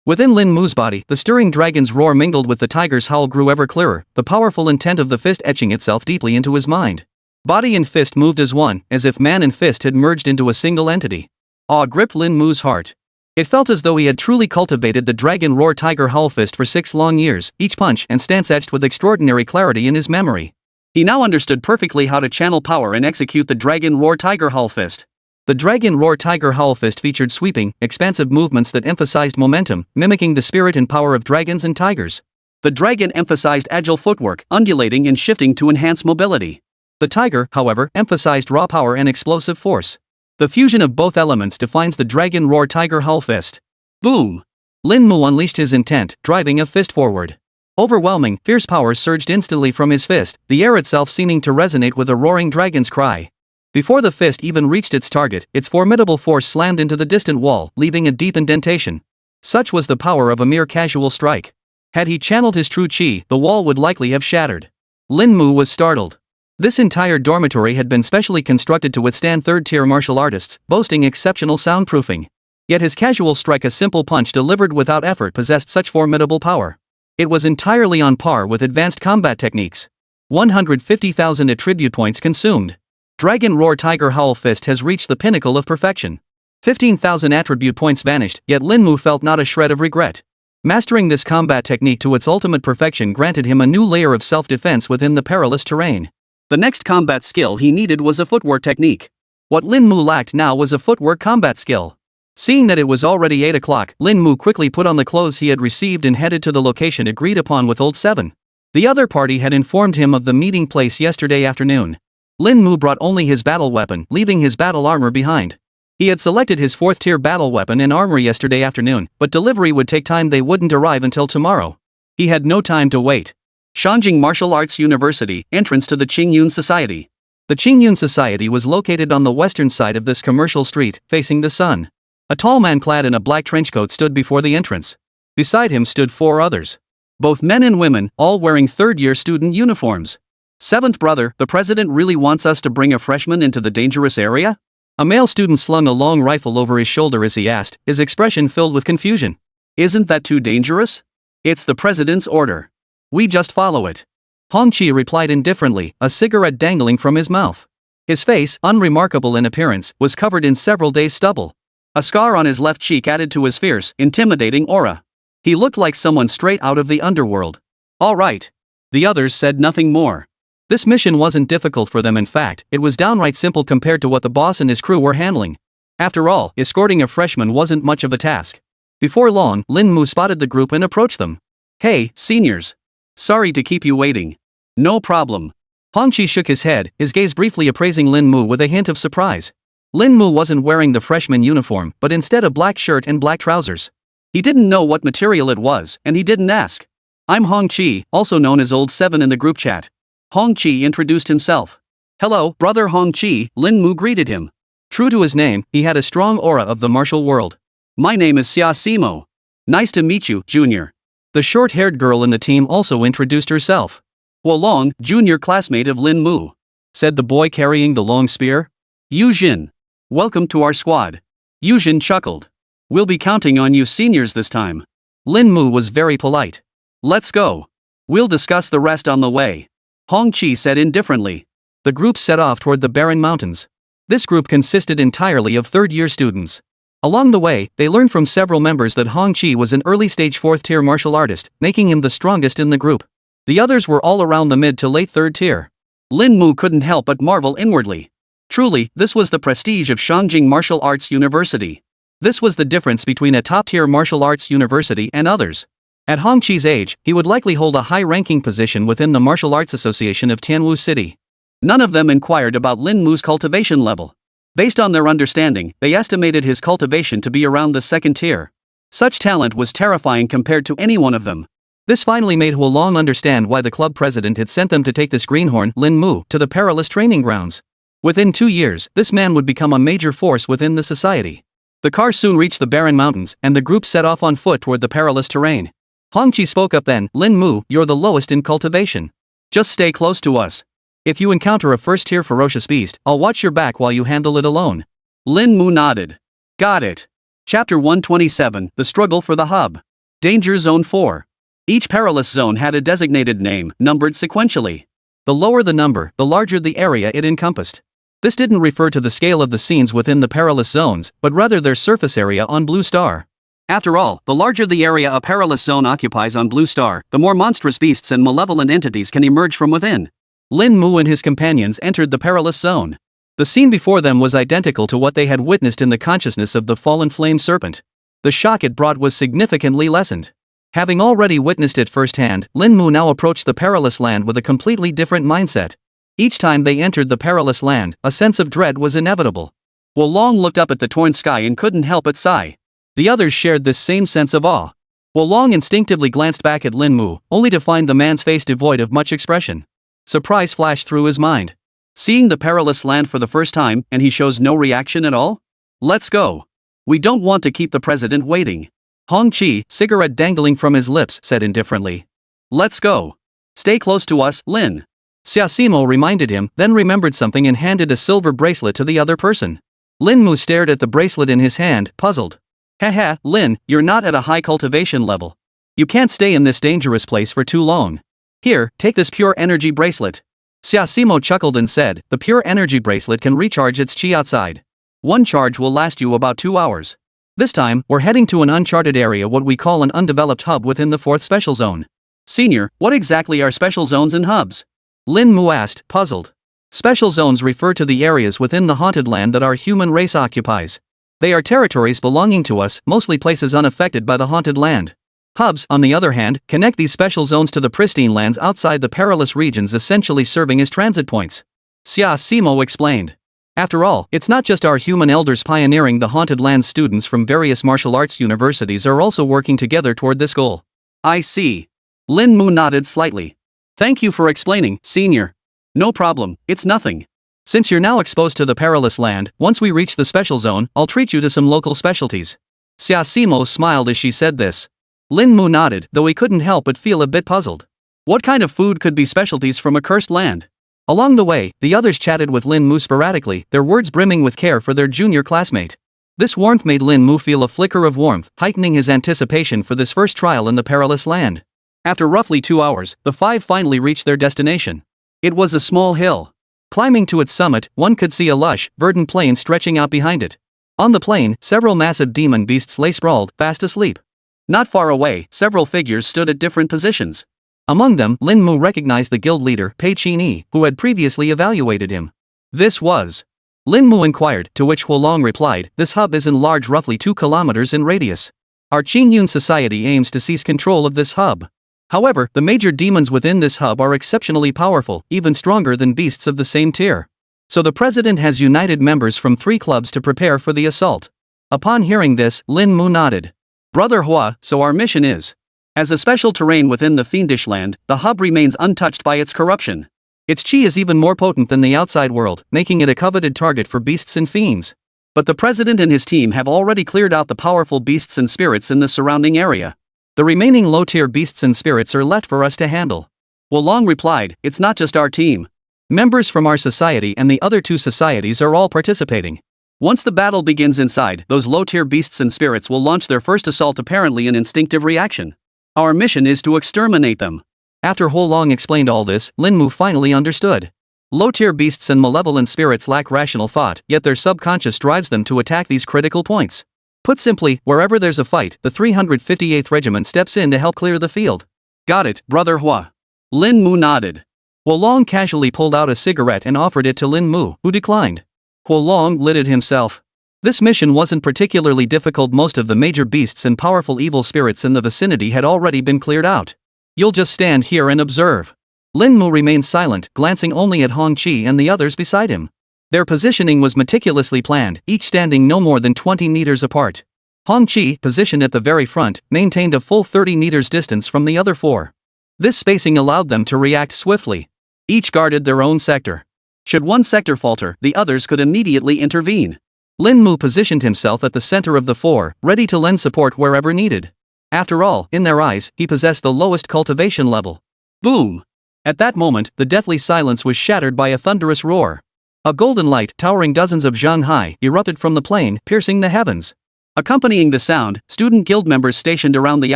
Within Lin Mu's body, the stirring dragon's roar mingled with the tiger's howl grew ever clearer, the powerful intent of the fist etching itself deeply into his mind. Body and fist moved as one, as if man and fist had merged into a single entity. Awe gripped Lin Mu's heart. It felt as though he had truly cultivated the Dragon Roar Tiger Hull Fist for 6 long years, each punch and stance etched with extraordinary clarity in his memory. He now understood perfectly how to channel power and execute the Dragon Roar Tiger Hull Fist. The Dragon Roar Tiger Hull Fist featured sweeping, expansive movements that emphasized momentum, mimicking the spirit and power of dragons and tigers. The dragon emphasized agile footwork, undulating and shifting to enhance mobility. The tiger, however, emphasized raw power and explosive force. The fusion of both elements defines the Dragon Roar Tiger Hull Fist. Boom! Lin Mu unleashed his intent, driving a fist forward. Overwhelming, fierce power surged instantly from his fist, the air itself seeming to resonate with a roaring dragon's cry. Before the fist even reached its target, its formidable force slammed into the distant wall, leaving a deep indentation. Such was the power of a mere casual strike. Had he channeled his true chi, the wall would likely have shattered. Lin Mu was startled. This entire dormitory had been specially constructed to withstand third-tier martial artists, boasting exceptional soundproofing. Yet his casual strike, a simple punch delivered without effort, possessed such formidable power. It was entirely on par with advanced combat techniques. 150,000 attribute points consumed. Dragon Roar Tiger Hull Fist has reached the pinnacle of perfection. 15,000 attribute points vanished, yet Lin Mu felt not a shred of regret. Mastering this combat technique to its ultimate perfection granted him a new layer of self-defense within the perilous terrain. The next combat skill he needed was a footwork technique. What Lin Mu lacked now was a footwork combat skill. Seeing that it was already 8 o'clock, Lin Mu quickly put on the clothes he had received and headed to the location agreed upon with Old 7. The other party had informed him of the meeting place yesterday afternoon. Lin Mu brought only his battle weapon, leaving his battle armor behind. He had selected his 4th-tier battle weapon and armor yesterday afternoon, but delivery would take time. They wouldn't arrive until tomorrow. He had no time to wait. Shanjing Martial Arts University, entrance to the Qingyun Society. The Qingyun Society was located on the western side of this commercial street, facing the sun. A tall man clad in a black trenchcoat stood before the entrance. Beside him stood 4 others. Both men and women, all wearing third-year student uniforms. "Seventh brother, the president really wants us to bring a freshman into the dangerous area?" A male student slung a long rifle over his shoulder as he asked, his expression filled with confusion. "Isn't that too dangerous? It's the president's order. We just follow it." Hong Chi replied indifferently, a cigarette dangling from his mouth. His face, unremarkable in appearance, was covered in several days' stubble. A scar on his left cheek added to his fierce, intimidating aura. He looked like someone straight out of the underworld. "All right." The others said nothing more. This mission wasn't difficult for them. In fact, it was downright simple compared to what the boss and his crew were handling. After all, escorting a freshman wasn't much of a task. Before long, Lin Mu spotted the group and approached them. "Hey, seniors. Sorry to keep you waiting." "No problem." Hong Chi shook his head, his gaze briefly appraising Lin Mu with a hint of surprise. Lin Mu wasn't wearing the freshman uniform, but instead a black shirt and black trousers. He didn't know what material it was, and he didn't ask. "I'm Hong Chi, also known as Old 7 in the group chat." Hong Chi introduced himself. "Hello, brother Hong Chi," Lin Mu greeted him. True to his name, he had a strong aura of the martial world. "My name is Xia Simo. Nice to meet you, Junior." The short-haired girl in the team also introduced herself. "Huolong, junior classmate of Lin Mu," said the boy carrying the long spear. "Yu Jin. Welcome to our squad." Yu Jin chuckled. "We'll be counting on you seniors this time." Lin Mu was very polite. "Let's go. We'll discuss the rest on the way," Hong Chi said indifferently. The group set off toward the barren mountains. This group consisted entirely of third-year students. Along the way, they learned from several members that Hong Chi was an early-stage 4th-tier martial artist, making him the strongest in the group. The others were all around the mid to late 3rd tier. Lin Mu couldn't help but marvel inwardly. Truly, this was the prestige of Shanjing Martial Arts University. This was the difference between a top-tier martial arts university and others. At Hong Chi's age, he would likely hold a high-ranking position within the Martial Arts Association of Tianwu City. None of them inquired about Lin Mu's cultivation level. Based on their understanding, they estimated his cultivation to be around the 2nd tier. Such talent was terrifying compared to any one of them. This finally made Huolong understand why the club president had sent them to take this greenhorn, Lin Mu, to the perilous training grounds. Within 2 years, this man would become a major force within the society. The car soon reached the barren mountains, and the group set off on foot toward the perilous terrain. Hong Chi spoke up then. "Lin Mu, you're the lowest in cultivation. Just stay close to us. If you encounter a 1st-tier ferocious beast, I'll watch your back while you handle it alone." Lin Mu nodded. "Got it." Chapter 127, The Struggle for the Hub. Danger Zone 4. Each perilous zone had a designated name, numbered sequentially. The lower the number, the larger the area it encompassed. This didn't refer to the scale of the scenes within the perilous zones, but rather their surface area on Blue Star. After all, the larger the area a perilous zone occupies on Blue Star, the more monstrous beasts and malevolent entities can emerge from within. Lin Mu and his companions entered the perilous zone. The scene before them was identical to what they had witnessed in the consciousness of the fallen flame serpent. The shock it brought was significantly lessened. Having already witnessed it firsthand, Lin Mu now approached the perilous land with a completely different mindset. Each time they entered the perilous land, a sense of dread was inevitable. Wolong looked up at the torn sky and couldn't help but sigh. The others shared this same sense of awe. Wolong instinctively glanced back at Lin Mu, only to find the man's face devoid of much expression. Surprise flashed through his mind. Seeing the perilous land for the first time, and he shows no reaction at all? Let's go. We don't want to keep the president waiting. Hong Chi, cigarette dangling from his lips, said indifferently. Let's go. Stay close to us, Lin. Xiaosimo reminded him, then remembered something and handed a silver bracelet to the other person. Lin Mu stared at the bracelet in his hand, puzzled. Haha, Lin, you're not at a high cultivation level. You can't stay in this dangerous place for too long. Here, take this pure energy bracelet. Xiaosimo chuckled and said, the pure energy bracelet can recharge its chi outside. One charge will last you about 2 hours. This time, we're heading to an uncharted area, what we call an undeveloped hub within the 4th special zone. Senior, what exactly are special zones and hubs? Lin Mu asked, puzzled. Special zones refer to the areas within the haunted land that our human race occupies. They are territories belonging to us, mostly places unaffected by the haunted land. Hubs, on the other hand, connect these special zones to the pristine lands outside the perilous regions, essentially serving as transit points. Xiaosimo explained. After all, it's not just our human elders pioneering the haunted lands. Students from various martial arts universities are also working together toward this goal. I see. Lin Mu nodded slightly. Thank you for explaining, Senior. No problem, it's nothing. Since you're now exposed to the perilous land, once we reach the special zone, I'll treat you to some local specialties. Xiaosimo smiled as she said this. Lin Mu nodded, though he couldn't help but feel a bit puzzled. What kind of food could be specialties from a cursed land? Along the way, the others chatted with Lin Mu sporadically, their words brimming with care for their junior classmate. This warmth made Lin Mu feel a flicker of warmth, heightening his anticipation for this first trial in the perilous land. After roughly 2 hours, the 5 finally reached their destination. It was a small hill. Climbing to its summit, one could see a lush, verdant plain stretching out behind it. On the plain, several massive demon beasts lay sprawled, fast asleep. Not far away, several figures stood at different positions. Among them, Lin Mu recognized the guild leader, Pei Qinyi, who had previously evaluated him. This was. Lin Mu inquired, to which Huolong replied, this hub is enlarged roughly 2 kilometers in radius. Our Qingyun society aims to seize control of this hub. However, the major demons within this hub are exceptionally powerful, even stronger than beasts of the same tier. So the president has united members from 3 clubs to prepare for the assault. Upon hearing this, Lin Mu nodded. Brother Hua, so our mission is. As a special terrain within the fiendish land, the hub remains untouched by its corruption. Its chi is even more potent than the outside world, making it a coveted target for beasts and fiends. But the president and his team have already cleared out the powerful beasts and spirits in the surrounding area. The remaining low-tier beasts and spirits are left for us to handle. Wolong replied, it's not just our team. Members from our society and the other 2 societies are all participating. Once the battle begins inside, those low-tier beasts and spirits will launch their first assault, apparently an instinctive reaction. Our mission is to exterminate them. After Huolong explained all this, Lin Mu finally understood. Low-tier beasts and malevolent spirits lack rational thought, yet their subconscious drives them to attack these critical points. Put simply, wherever there's a fight, the 358th Regiment steps in to help clear the field. Got it, Brother Hua. Lin Mu nodded. Huolong casually pulled out a cigarette and offered it to Lin Mu, who declined. Huolong lit it himself. This mission wasn't particularly difficult. Most of the major beasts and powerful evil spirits in the vicinity had already been cleared out. You'll just stand here and observe. Lin Mu remained silent, glancing only at Hong Chi and the others beside him. Their positioning was meticulously planned, each standing no more than 20 meters apart. Hong Chi, positioned at the very front, maintained a full 30 meters distance from the other 4. This spacing allowed them to react swiftly. Each guarded their own sector. Should one sector falter, the others could immediately intervene. Lin Mu positioned himself at the center of the 4, ready to lend support wherever needed. After all, in their eyes, he possessed the lowest cultivation level. Boom! At that moment, the deathly silence was shattered by a thunderous roar. A golden light, towering dozens of zhang high, erupted from the plain, piercing the heavens. Accompanying the sound, student guild members stationed around the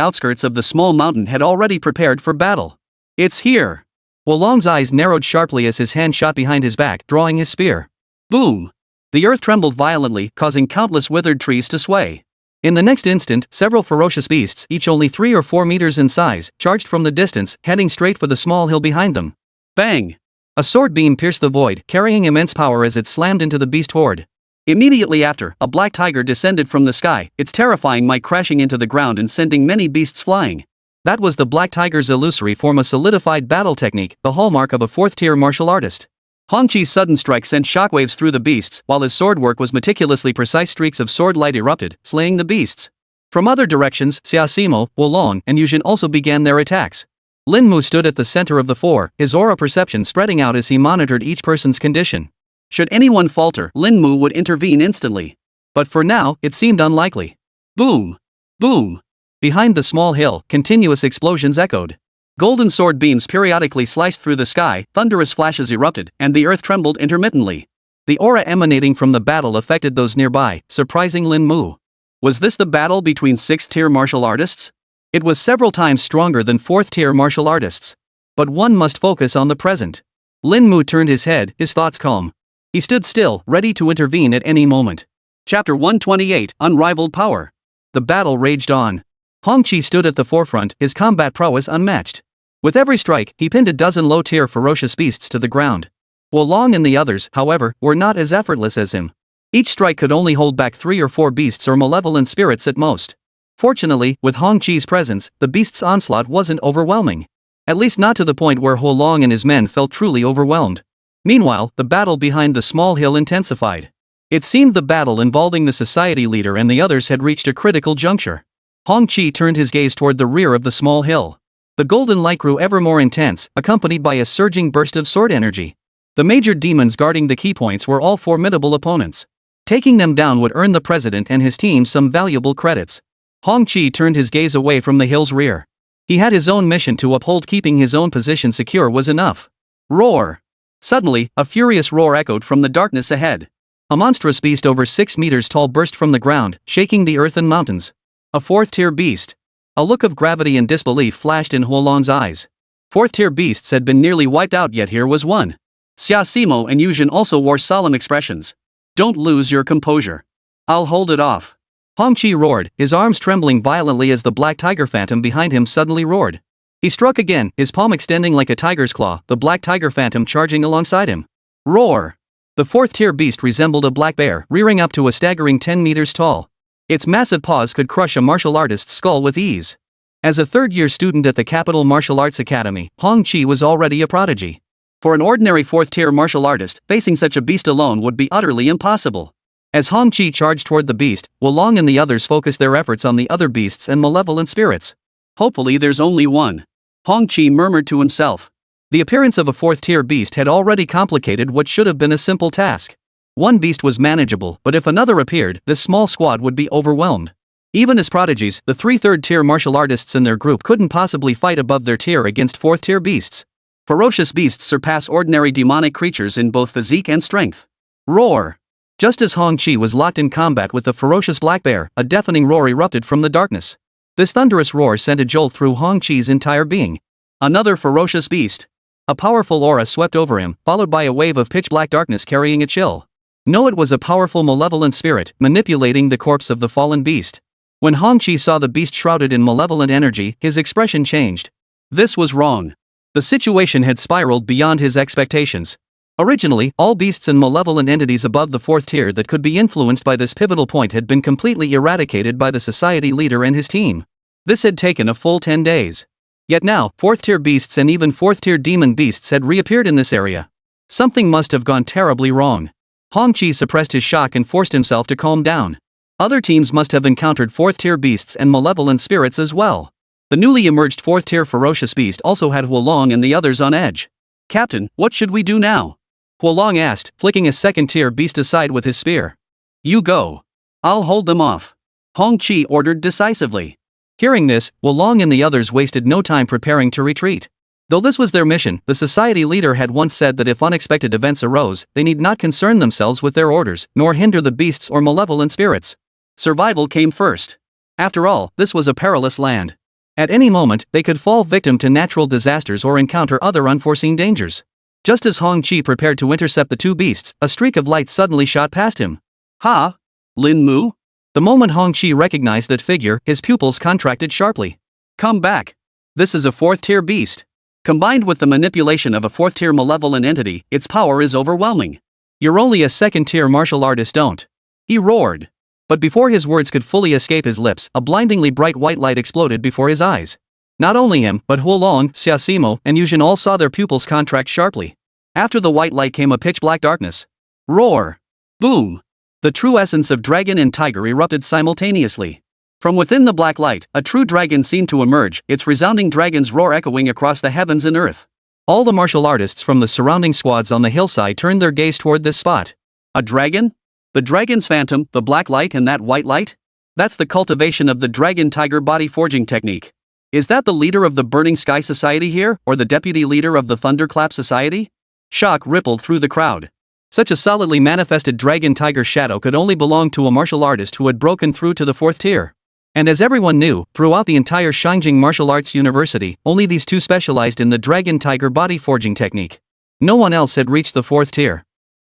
outskirts of the small mountain had already prepared for battle. It's here! Wolong's eyes narrowed sharply as his hand shot behind his back, drawing his spear. Boom! The earth trembled violently, causing countless withered trees to sway. In the next instant, several ferocious beasts, each only 3 or 4 meters in size, charged from the distance, heading straight for the small hill behind them. Bang! A sword beam pierced the void, carrying immense power as it slammed into the beast horde. Immediately after, a black tiger descended from the sky, its terrifying might crashing into the ground and sending many beasts flying. That was the black tiger's illusory form, a solidified battle technique, the hallmark of a 4th-tier martial artist. Hong Chi's sudden strike sent shockwaves through the beasts, while his sword work was meticulously precise. Streaks of sword light erupted, slaying the beasts. From other directions, Xiaosimo, Wolong, and Yujin also began their attacks. Lin Mu stood at the center of the four, his aura perception spreading out as he monitored each person's condition. Should anyone falter, Lin Mu would intervene instantly. But for now, it seemed unlikely. Boom! Boom! Behind the small hill, continuous explosions echoed. Golden sword beams periodically sliced through the sky, thunderous flashes erupted, and the earth trembled intermittently. The aura emanating from the battle affected those nearby, surprising Lin Mu. Was this the battle between 6th-tier martial artists? It was several times stronger than 4th-tier martial artists. But one must focus on the present. Lin Mu turned his head, his thoughts calm. He stood still, ready to intervene at any moment. Chapter 128, Unrivaled Power. The battle raged on. Hong Chi stood at the forefront, his combat prowess unmatched. With every strike, he pinned a dozen low-tier ferocious beasts to the ground. Wolong and the others, however, were not as effortless as him. Each strike could only hold back 3 or 4 beasts or malevolent spirits at most. Fortunately, with Hong Chi's presence, the beast's onslaught wasn't overwhelming. At least not to the point where Wolong and his men felt truly overwhelmed. Meanwhile, the battle behind the small hill intensified. It seemed the battle involving the society leader and the others had reached a critical juncture. Hong Chi turned his gaze toward the rear of the small hill. The golden light grew ever more intense, accompanied by a surging burst of sword energy. The major demons guarding the key points were all formidable opponents. Taking them down would earn the president and his team some valuable credits. Hong Chi turned his gaze away from the hill's rear. He had his own mission to uphold. Keeping his own position secure was enough. Roar! Suddenly, a furious roar echoed from the darkness ahead. A monstrous beast over 6 meters tall burst from the ground, shaking the earth and mountains. A 4th-tier beast. A look of gravity and disbelief flashed in Wolong's eyes. 4th-tier beasts had been nearly wiped out, yet here was one. Xiaosimo and Yujin also wore solemn expressions. Don't lose your composure. I'll hold it off. Hong Chi roared, his arms trembling violently as the black tiger phantom behind him suddenly roared. He struck again, his palm extending like a tiger's claw, the black tiger phantom charging alongside him. Roar! The 4th-tier beast resembled a black bear, rearing up to a staggering 10 meters tall. Its massive paws could crush a martial artist's skull with ease. As a 3rd-year student at the Capital Martial Arts Academy, Hong Chi was already a prodigy. For an ordinary 4th-tier martial artist, facing such a beast alone would be utterly impossible. As Hong Chi charged toward the beast, Wolong and the others focused their efforts on the other beasts and malevolent spirits. Hopefully there's only one. Hong Chi murmured to himself. The appearance of a 4th-tier beast had already complicated what should have been a simple task. One beast was manageable, but if another appeared, this small squad would be overwhelmed. Even as prodigies, the 3 3rd-tier martial artists in their group couldn't possibly fight above their tier against 4th-tier beasts. Ferocious beasts surpass ordinary demonic creatures in both physique and strength. Roar! Just as Hong Chi was locked in combat with the ferocious black bear, a deafening roar erupted from the darkness. This thunderous roar sent a jolt through Hong Chi's entire being. Another ferocious beast. A powerful aura swept over him, followed by a wave of pitch-black darkness carrying a chill. No, it was a powerful malevolent spirit, manipulating the corpse of the fallen beast. When Hong Chi saw the beast shrouded in malevolent energy, his expression changed. This was wrong. The situation had spiraled beyond his expectations. Originally, all beasts and malevolent entities above the 4th tier that could be influenced by this pivotal point had been completely eradicated by the society leader and his team. This had taken a full 10 days. Yet now, 4th-tier beasts and even 4th-tier demon beasts had reappeared in this area. Something must have gone terribly wrong. Hong Chi suppressed his shock and forced himself to calm down. Other teams must have encountered 4th-tier beasts and malevolent spirits as well. The newly emerged 4th-tier ferocious beast also had Wolong and the others on edge. "Captain, what should we do now?" Wolong asked, flicking a 2nd-tier beast aside with his spear. "You go. I'll hold them off," Hong Chi ordered decisively. Hearing this, Wolong and the others wasted no time preparing to retreat. Though this was their mission, the society leader had once said that if unexpected events arose, they need not concern themselves with their orders, nor hinder the beasts or malevolent spirits. Survival came first. After all, this was a perilous land. At any moment, they could fall victim to natural disasters or encounter other unforeseen dangers. Just as Hong Chi prepared to intercept the two beasts, a streak of light suddenly shot past him. Ha! Lin Mu? The moment Hong Chi recognized that figure, his pupils contracted sharply. Come back. This is a fourth-tier beast. Combined with the manipulation of a fourth-tier malevolent entity, its power is overwhelming. You're only a second-tier martial artist, don't. He roared. But before his words could fully escape his lips, a blindingly bright white light exploded before his eyes. Not only him, but Huolong, Xiaosimo, and Yujin all saw their pupils contract sharply. After the white light came a pitch-black darkness. Roar! Boom! The true essence of dragon and tiger erupted simultaneously. From within the black light, a true dragon seemed to emerge, its resounding dragon's roar echoing across the heavens and earth. All the martial artists from the surrounding squads on the hillside turned their gaze toward this spot. A dragon? The dragon's phantom, the black light and that white light? That's the cultivation of the dragon-tiger body forging technique. Is that the leader of the Burning Sky Society here, or the deputy leader of the Thunderclap Society? Shock rippled through the crowd. Such a solidly manifested dragon-tiger shadow could only belong to a martial artist who had broken through to the fourth tier. And as everyone knew, throughout the entire Shangjing Martial Arts University, only these two specialized in the dragon-tiger body forging technique. No one else had reached the fourth tier.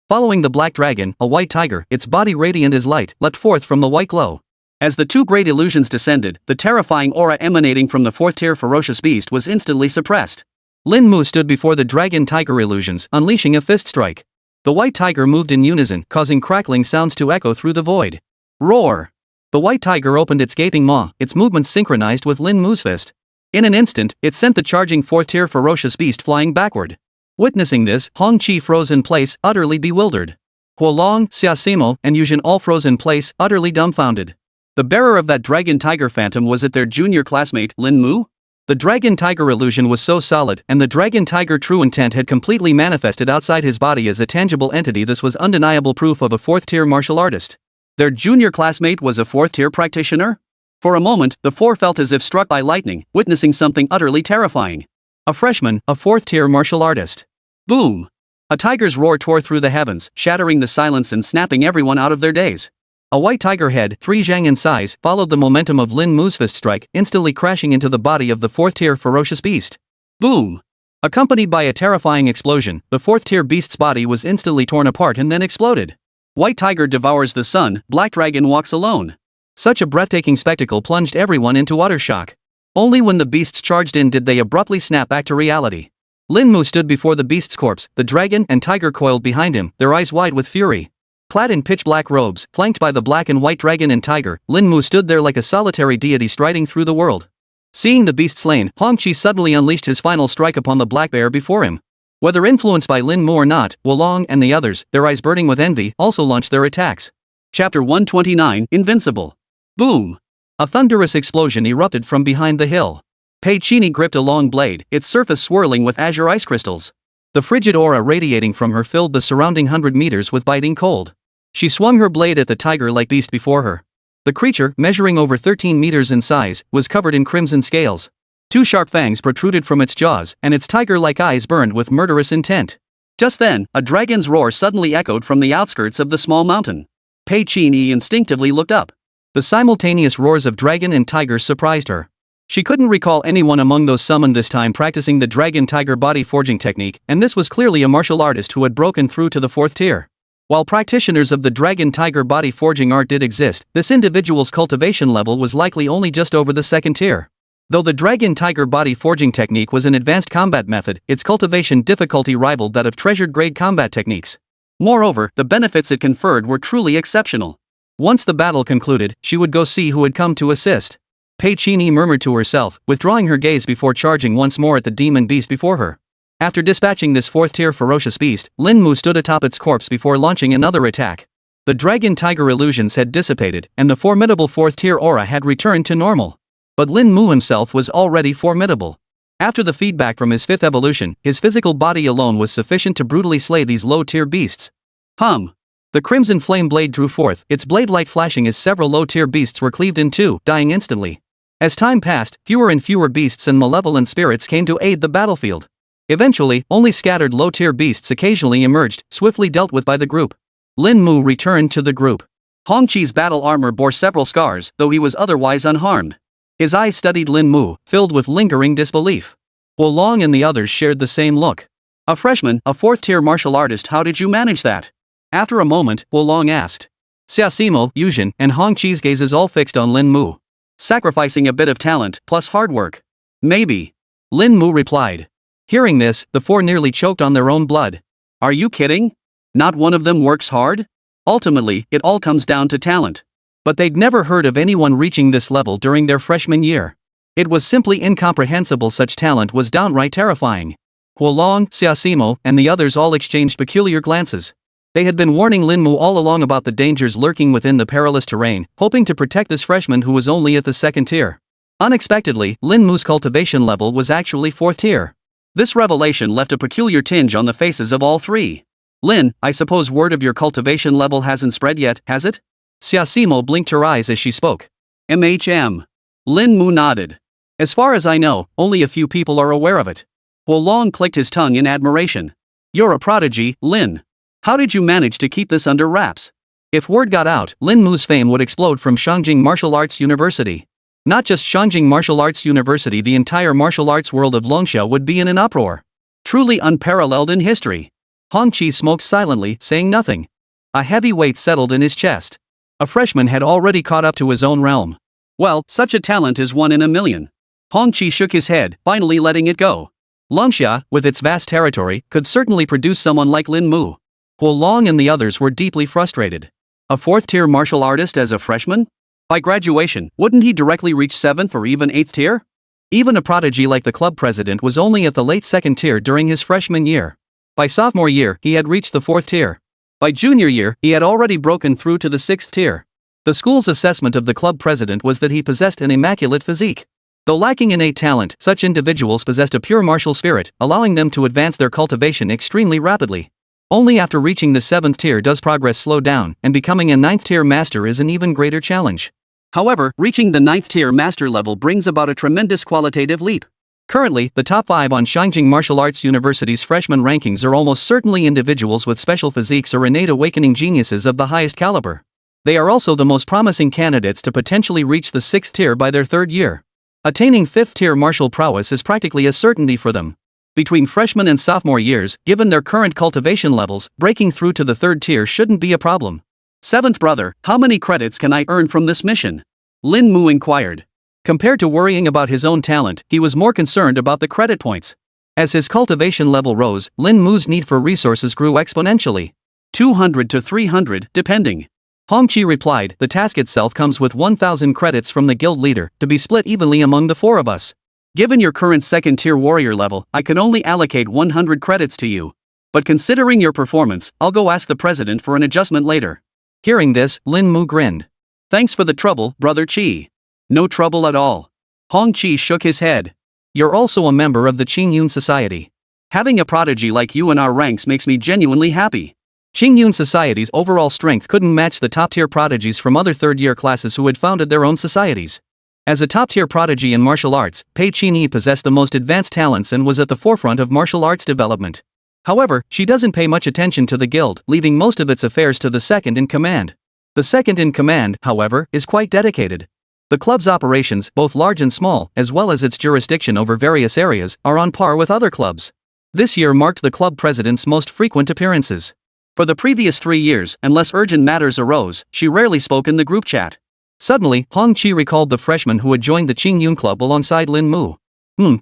Following the black dragon, a white tiger, its body radiant as light, leapt forth from the white glow. As the two great illusions descended, the terrifying aura emanating from the fourth-tier ferocious beast was instantly suppressed. Lin Mu stood before the dragon-tiger illusions, unleashing a fist strike. The white tiger moved in unison, causing crackling sounds to echo through the void. Roar! The white tiger opened its gaping maw, its movements synchronized with Lin Mu's fist. In an instant, it sent the charging fourth-tier ferocious beast flying backward. Witnessing this, Hong Chi froze in place, utterly bewildered. Huolong, Xiaosimo, and Yujin all froze in place, utterly dumbfounded. The bearer of that dragon-tiger phantom was it their junior classmate, Lin Mu? The dragon-tiger illusion was so solid, and the dragon-tiger true intent had completely manifested outside his body as a tangible entity. This was undeniable proof of a fourth-tier martial artist. Their junior classmate was a fourth-tier practitioner? For a moment, the four felt as if struck by lightning, witnessing something utterly terrifying. A freshman, a fourth-tier martial artist. Boom! A tiger's roar tore through the heavens, shattering the silence and snapping everyone out of their daze. A white tiger head, 3 zhang in size, followed the momentum of Lin Mu's fist strike, instantly crashing into the body of the fourth-tier ferocious beast. Boom! Accompanied by a terrifying explosion, the fourth-tier beast's body was instantly torn apart and then exploded. White tiger devours the sun, black dragon walks alone. Such a breathtaking spectacle plunged everyone into utter shock. Only when the beasts charged in did they abruptly snap back to reality. Lin Mu stood before the beast's corpse, the dragon and tiger coiled behind him, their eyes wide with fury. Clad in pitch-black robes, flanked by the black and white dragon and tiger, Lin Mu stood there like a solitary deity striding through the world. Seeing the beast slain, Hong Chi suddenly unleashed his final strike upon the black bear before him. Whether influenced by Lin Mu or not, Wolong and the others, their eyes burning with envy, also launched their attacks. Chapter 129, Invincible. Boom! A thunderous explosion erupted from behind the hill. Pei Chini gripped a long blade, its surface swirling with azure ice crystals. The frigid aura radiating from her filled the surrounding 100 meters with biting cold. She swung her blade at the tiger-like beast before her. The creature, measuring over 13 meters in size, was covered in crimson scales. 2 sharp fangs protruded from its jaws, and its tiger-like eyes burned with murderous intent. Just then, a dragon's roar suddenly echoed from the outskirts of the small mountain. Pei Chini instinctively looked up. The simultaneous roars of dragon and tiger surprised her. She couldn't recall anyone among those summoned this time practicing the dragon-tiger body forging technique, and this was clearly a martial artist who had broken through to the fourth tier. While practitioners of the dragon-tiger body forging art did exist, this individual's cultivation level was likely only just over the second tier. Though the dragon-tiger body forging technique was an advanced combat method, its cultivation difficulty rivaled that of treasured-grade combat techniques. Moreover, the benefits it conferred were truly exceptional. Once the battle concluded, she would go see who had come to assist. Pei Chini murmured to herself, withdrawing her gaze before charging once more at the demon beast before her. After dispatching this fourth-tier ferocious beast, Lin Mu stood atop its corpse before launching another attack. The dragon-tiger illusions had dissipated, and the formidable fourth-tier aura had returned to normal. But Lin Mu himself was already formidable. After the feedback from his fifth evolution, his physical body alone was sufficient to brutally slay these low-tier beasts. Hum! The crimson flame blade drew forth, its blade light flashing as several low-tier beasts were cleaved in two, dying instantly. As time passed, fewer and fewer beasts and malevolent spirits came to aid the battlefield. Eventually, only scattered low-tier beasts occasionally emerged, swiftly dealt with by the group. Lin Mu returned to the group. Hong Chi's battle armor bore several scars, though he was otherwise unharmed. His eyes studied Lin Mu, filled with lingering disbelief. Wolong and the others shared the same look. A freshman, a fourth-tier martial artist, how did you manage that? After a moment, Wo Long asked. Xiaosimo, Yuzhen, and Hong Chi's gazes all fixed on Lin Mu. Sacrificing a bit of talent, plus hard work. Maybe. Lin Mu replied. Hearing this, the four nearly choked on their own blood. Are you kidding? Not one of them works hard? Ultimately, it all comes down to talent. But they'd never heard of anyone reaching this level during their freshman year. It was simply incomprehensible. Such talent was downright terrifying. Wo Long, Xiaosimo, and the others all exchanged peculiar glances. They had been warning Lin Mu all along about the dangers lurking within the perilous terrain, hoping to protect this freshman who was only at the second tier. Unexpectedly, Lin Mu's cultivation level was actually fourth tier. This revelation left a peculiar tinge on the faces of all three. Lin, I suppose word of your cultivation level hasn't spread yet, has it? Xiaosimo blinked her eyes as she spoke. MHM. Lin Mu nodded. As far as I know, only a few people are aware of it. Wo Long clicked his tongue in admiration. You're a prodigy, Lin. How did you manage to keep this under wraps? If word got out, Lin Mu's fame would explode from Shangjing Martial Arts University. Not just Shangjing Martial Arts University, the entire martial arts world of Longxia would be in an uproar. Truly unparalleled in history. Hong Chi smoked silently, saying nothing. A heavy weight settled in his chest. A freshman had already caught up to his own realm. Well, such a talent is one in a million. Hong Chi shook his head, finally letting it go. Longxia, with its vast territory, could certainly produce someone like Lin Mu. Wo Long and the others were deeply frustrated. A fourth-tier martial artist as a freshman? By graduation, wouldn't he directly reach 7th or even 8th tier? Even a prodigy like the club president was only at the late second tier during his freshman year. By sophomore year, he had reached the 4th tier. By junior year, he had already broken through to the 6th tier. The school's assessment of the club president was that he possessed an immaculate physique. Though lacking innate talent, such individuals possessed a pure martial spirit, allowing them to advance their cultivation extremely rapidly. Only after reaching the 7th tier does progress slow down, and becoming a 9th tier master is an even greater challenge. However, reaching the 9th tier master level brings about a tremendous qualitative leap. Currently, the top 5 on Shangjing Martial Arts University's freshman rankings are almost certainly individuals with special physiques or innate awakening geniuses of the highest caliber. They are also the most promising candidates to potentially reach the 6th tier by their 3rd year. Attaining 5th tier martial prowess is practically a certainty for them. Between freshman and sophomore years, given their current cultivation levels, breaking through to the 3rd tier shouldn't be a problem. 7th brother, how many credits can I earn from this mission? Lin Mu inquired. Compared to worrying about his own talent, he was more concerned about the credit points. As his cultivation level rose, Lin Mu's need for resources grew exponentially. 200 to 300, depending. Hong Chi replied, the task itself comes with 1,000 credits from the guild leader, to be split evenly among the 4 of us. Given your current 2nd tier warrior level, I can only allocate 100 credits to you. But considering your performance, I'll go ask the president for an adjustment later. Hearing this, Lin Mu grinned. Thanks for the trouble, Brother Chi. No trouble at all. Hong Chi shook his head. You're also a member of the Qingyun Society. Having a prodigy like you in our ranks makes me genuinely happy. Qingyun Society's overall strength couldn't match the top-tier prodigies from other third-year classes who had founded their own societies. As a top-tier prodigy in martial arts, Pei Qinyi possessed the most advanced talents and was at the forefront of martial arts development. However, she doesn't pay much attention to the guild, leaving most of its affairs to the second-in-command. The second-in-command, however, is quite dedicated. The club's operations, both large and small, as well as its jurisdiction over various areas, are on par with other clubs. This year marked the club president's most frequent appearances. For the previous 3 years, unless urgent matters arose, she rarely spoke in the group chat. Suddenly, Hong Chi recalled the freshman who had joined the Qingyun Club alongside Lin Mu.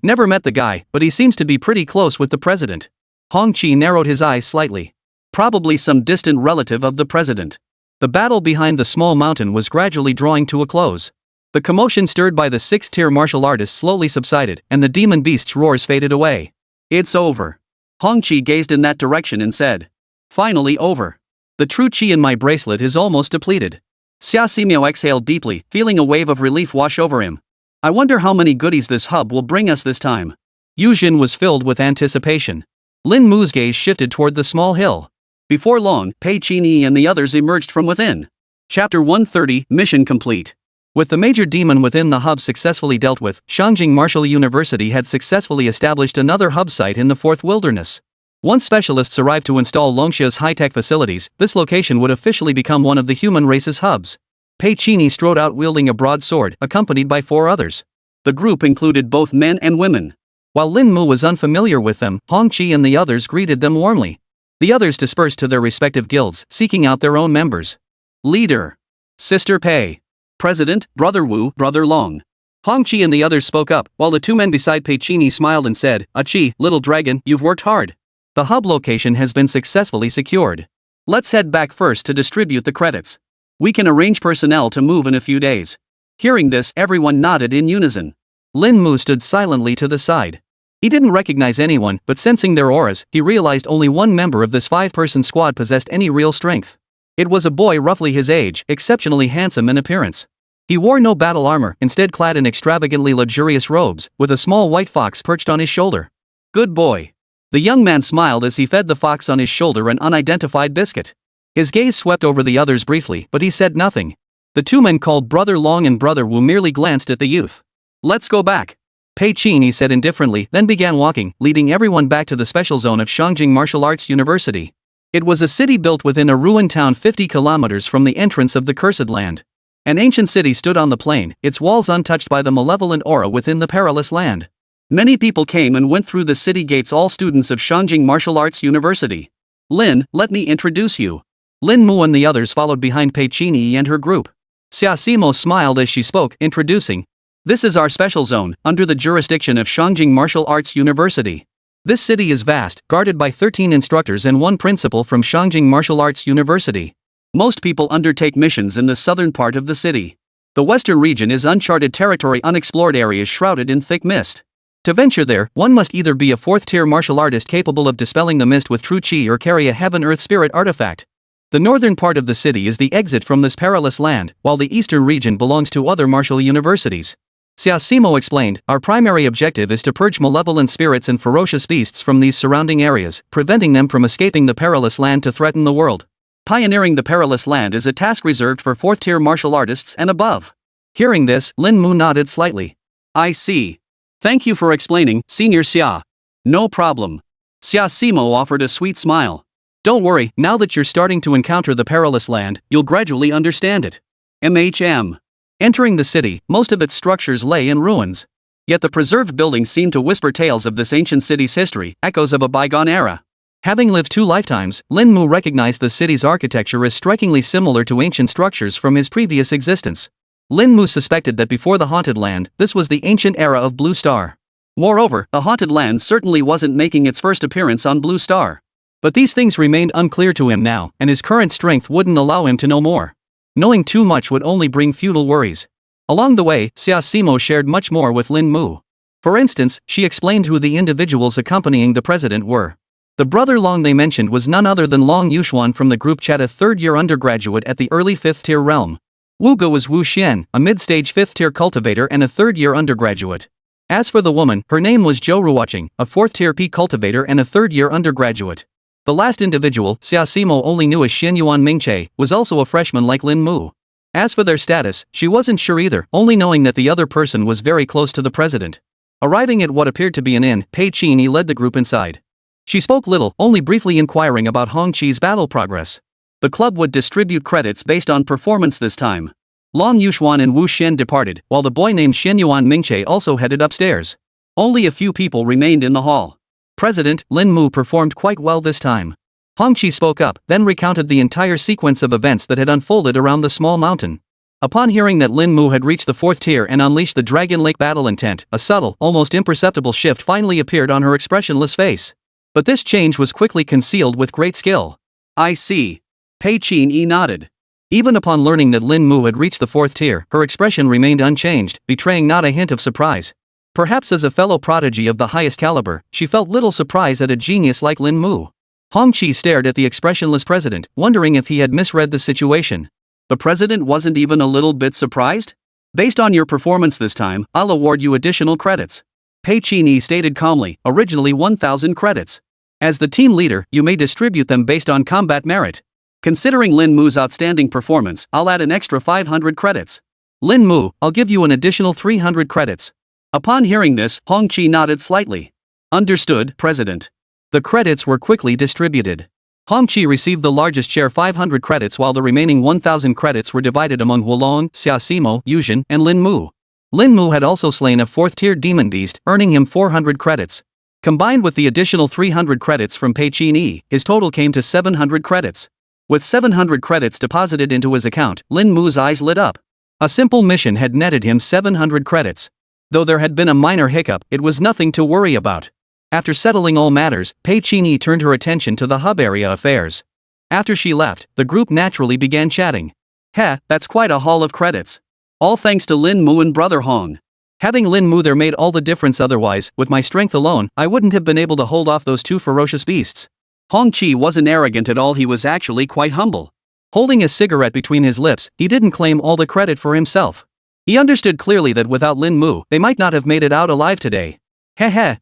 Never met the guy, but he seems to be pretty close with the president. Hong Chi narrowed his eyes slightly. Probably some distant relative of the president. The battle behind the small mountain was gradually drawing to a close. The commotion stirred by the 6th-tier martial artists slowly subsided, and the demon beast's roars faded away. It's over. Hong Chi gazed in that direction and said. Finally over. The true chi in my bracelet is almost depleted. Xiaosimo exhaled deeply, feeling a wave of relief wash over him. I wonder how many goodies this hub will bring us this time. Yuzhen was filled with anticipation. Lin Mu's gaze shifted toward the small hill. Before long, Pei Qinyi and the others emerged from within. Chapter 130, Mission Complete. With the major demon within the hub successfully dealt with, Shangjing Martial University had successfully established another hub site in the 4th Wilderness. Once specialists arrived to install Longxia's high-tech facilities, this location would officially become one of the human race's hubs. Pei Qinyi strode out wielding a broad sword, accompanied by 4 others. The group included both men and women. While Lin Mu was unfamiliar with them, Hongqi and the others greeted them warmly. The others dispersed to their respective guilds, seeking out their own members. Leader. Sister Pei. President, Brother Wu, Brother Long. Hongqi and the others spoke up, while the two men beside Pei Qini smiled and said, "Achi, little dragon, you've worked hard. The hub location has been successfully secured. Let's head back first to distribute the credits. We can arrange personnel to move in a few days." Hearing this, everyone nodded in unison. Lin Mu stood silently to the side. He didn't recognize anyone, but sensing their auras, he realized only one member of this 5-person squad possessed any real strength. It was a boy roughly his age, exceptionally handsome in appearance. He wore no battle armor, instead clad in extravagantly luxurious robes, with a small white fox perched on his shoulder. "Good boy." The young man smiled as he fed the fox on his shoulder an unidentified biscuit. His gaze swept over the others briefly, but he said nothing. The two men called Brother Long and Brother Wu merely glanced at the youth. "Let's go back." Pei Qini said indifferently, then began walking, leading everyone back to the special zone of Shangjing Martial Arts University. It was a city built within a ruined town 50 kilometers from the entrance of the Cursed Land. An ancient city stood on the plain, its walls untouched by the malevolent aura within the perilous land. Many people came and went through the city gates, all students of Shangjing Martial Arts University. "Lin, let me introduce you." Lin Mu and the others followed behind Pei Qini and her group. Xiaosimo smiled as she spoke, introducing. "This is our special zone, under the jurisdiction of Shangjing Martial Arts University. This city is vast, guarded by 13 instructors and one principal from Shangjing Martial Arts University. Most people undertake missions in the southern part of the city. The western region is uncharted territory, unexplored areas shrouded in thick mist. To venture there, one must either be a 4th-tier martial artist capable of dispelling the mist with true chi or carry a heaven-earth spirit artifact. The northern part of the city is the exit from this perilous land, while the eastern region belongs to other martial universities." Xiaosimo explained, "Our primary objective is to purge malevolent spirits and ferocious beasts from these surrounding areas, preventing them from escaping the perilous land to threaten the world. Pioneering the perilous land is a task reserved for 4th-tier martial artists and above." Hearing this, Lin Mu nodded slightly. "I see. Thank you for explaining, Senior Xia." "No problem." Xiaosimo offered a sweet smile. "Don't worry, now that you're starting to encounter the perilous land, you'll gradually understand it." Entering the city, most of its structures lay in ruins. Yet the preserved buildings seemed to whisper tales of this ancient city's history, echoes of a bygone era. Having lived 2 lifetimes, Lin Mu recognized the city's architecture as strikingly similar to ancient structures from his previous existence. Lin Mu suspected that before the Haunted Land, this was the ancient era of Blue Star. Moreover, the Haunted Land certainly wasn't making its first appearance on Blue Star. But these things remained unclear to him now, and his current strength wouldn't allow him to know more. Knowing too much would only bring futile worries. Along the way, Xiaosimo shared much more with Lin Mu. For instance, she explained who the individuals accompanying the president were. The brother Long they mentioned was none other than Long Yuxuan from the group chat, a 3rd-year undergraduate at the early 5th-tier realm. Wu Ge was Wu Xian, a mid-stage 5th-tier cultivator and a 3rd-year undergraduate. As for the woman, her name was Zhou Ruoqing, a 4th-tier P cultivator and a 3rd-year undergraduate. The last individual, Xiaosimo only knew as Xianyuan Mingche, was also a freshman like Lin Mu. As for their status, she wasn't sure either, only knowing that the other person was very close to the president. Arriving at what appeared to be an inn, Pei Qini led the group inside. She spoke little, only briefly inquiring about Hongqi's battle progress. The club would distribute credits based on performance this time. Long Yuxuan and Wu Xian departed, while the boy named Xianyuan Mingche also headed upstairs. Only a few people remained in the hall. President Lin Mu performed quite well this time. Hongqi spoke up, then recounted the entire sequence of events that had unfolded around the small mountain. Upon hearing that Lin Mu had reached the 4th tier and unleashed the Dragon Lake battle intent, a subtle, almost imperceptible shift finally appeared on her expressionless face. But this change was quickly concealed with great skill. "I see." Pei Qin nodded. Even upon learning that Lin Mu had reached the 4th tier, her expression remained unchanged, betraying not a hint of surprise. Perhaps as a fellow prodigy of the highest caliber, she felt little surprise at a genius like Lin Mu. Hongqi stared at the expressionless president, wondering if he had misread the situation. The president wasn't even a little bit surprised? "Based on your performance this time, I'll award you additional credits." Pei Qin stated calmly, "Originally 1,000 credits. As the team leader, you may distribute them based on combat merit. Considering Lin Mu's outstanding performance, I'll add an extra 500 credits. Lin Mu, I'll give you an additional 300 credits. Upon hearing this, Hongqi nodded slightly. Understood, President. The credits were quickly distributed. Hongqi received the largest share, 500 credits, while the remaining 1,000 credits were divided among Huolong, Xiaosimo, Yuzhen, and Lin Mu. Lin Mu had also slain a 4th-tier demon beast, earning him 400 credits. Combined with the additional 300 credits from Pei Qin, his total came to 700 credits. With 700 credits deposited into his account, Lin Mu's eyes lit up. A simple mission had netted him 700 credits. Though there had been a minor hiccup, it was nothing to worry about. After settling all matters, Pei Qin turned her attention to the hub area affairs. After she left, the group naturally began chatting. That's quite a haul of credits. All thanks to Lin Mu and Brother Hong. Having Lin Mu there made all the difference, otherwise, with my strength alone, I wouldn't have been able to hold off those two ferocious beasts. Hong Chi wasn't arrogant at all, he was actually quite humble. Holding a cigarette between his lips, he didn't claim all the credit for himself. He understood clearly that without Lin Mu, they might not have made it out alive today.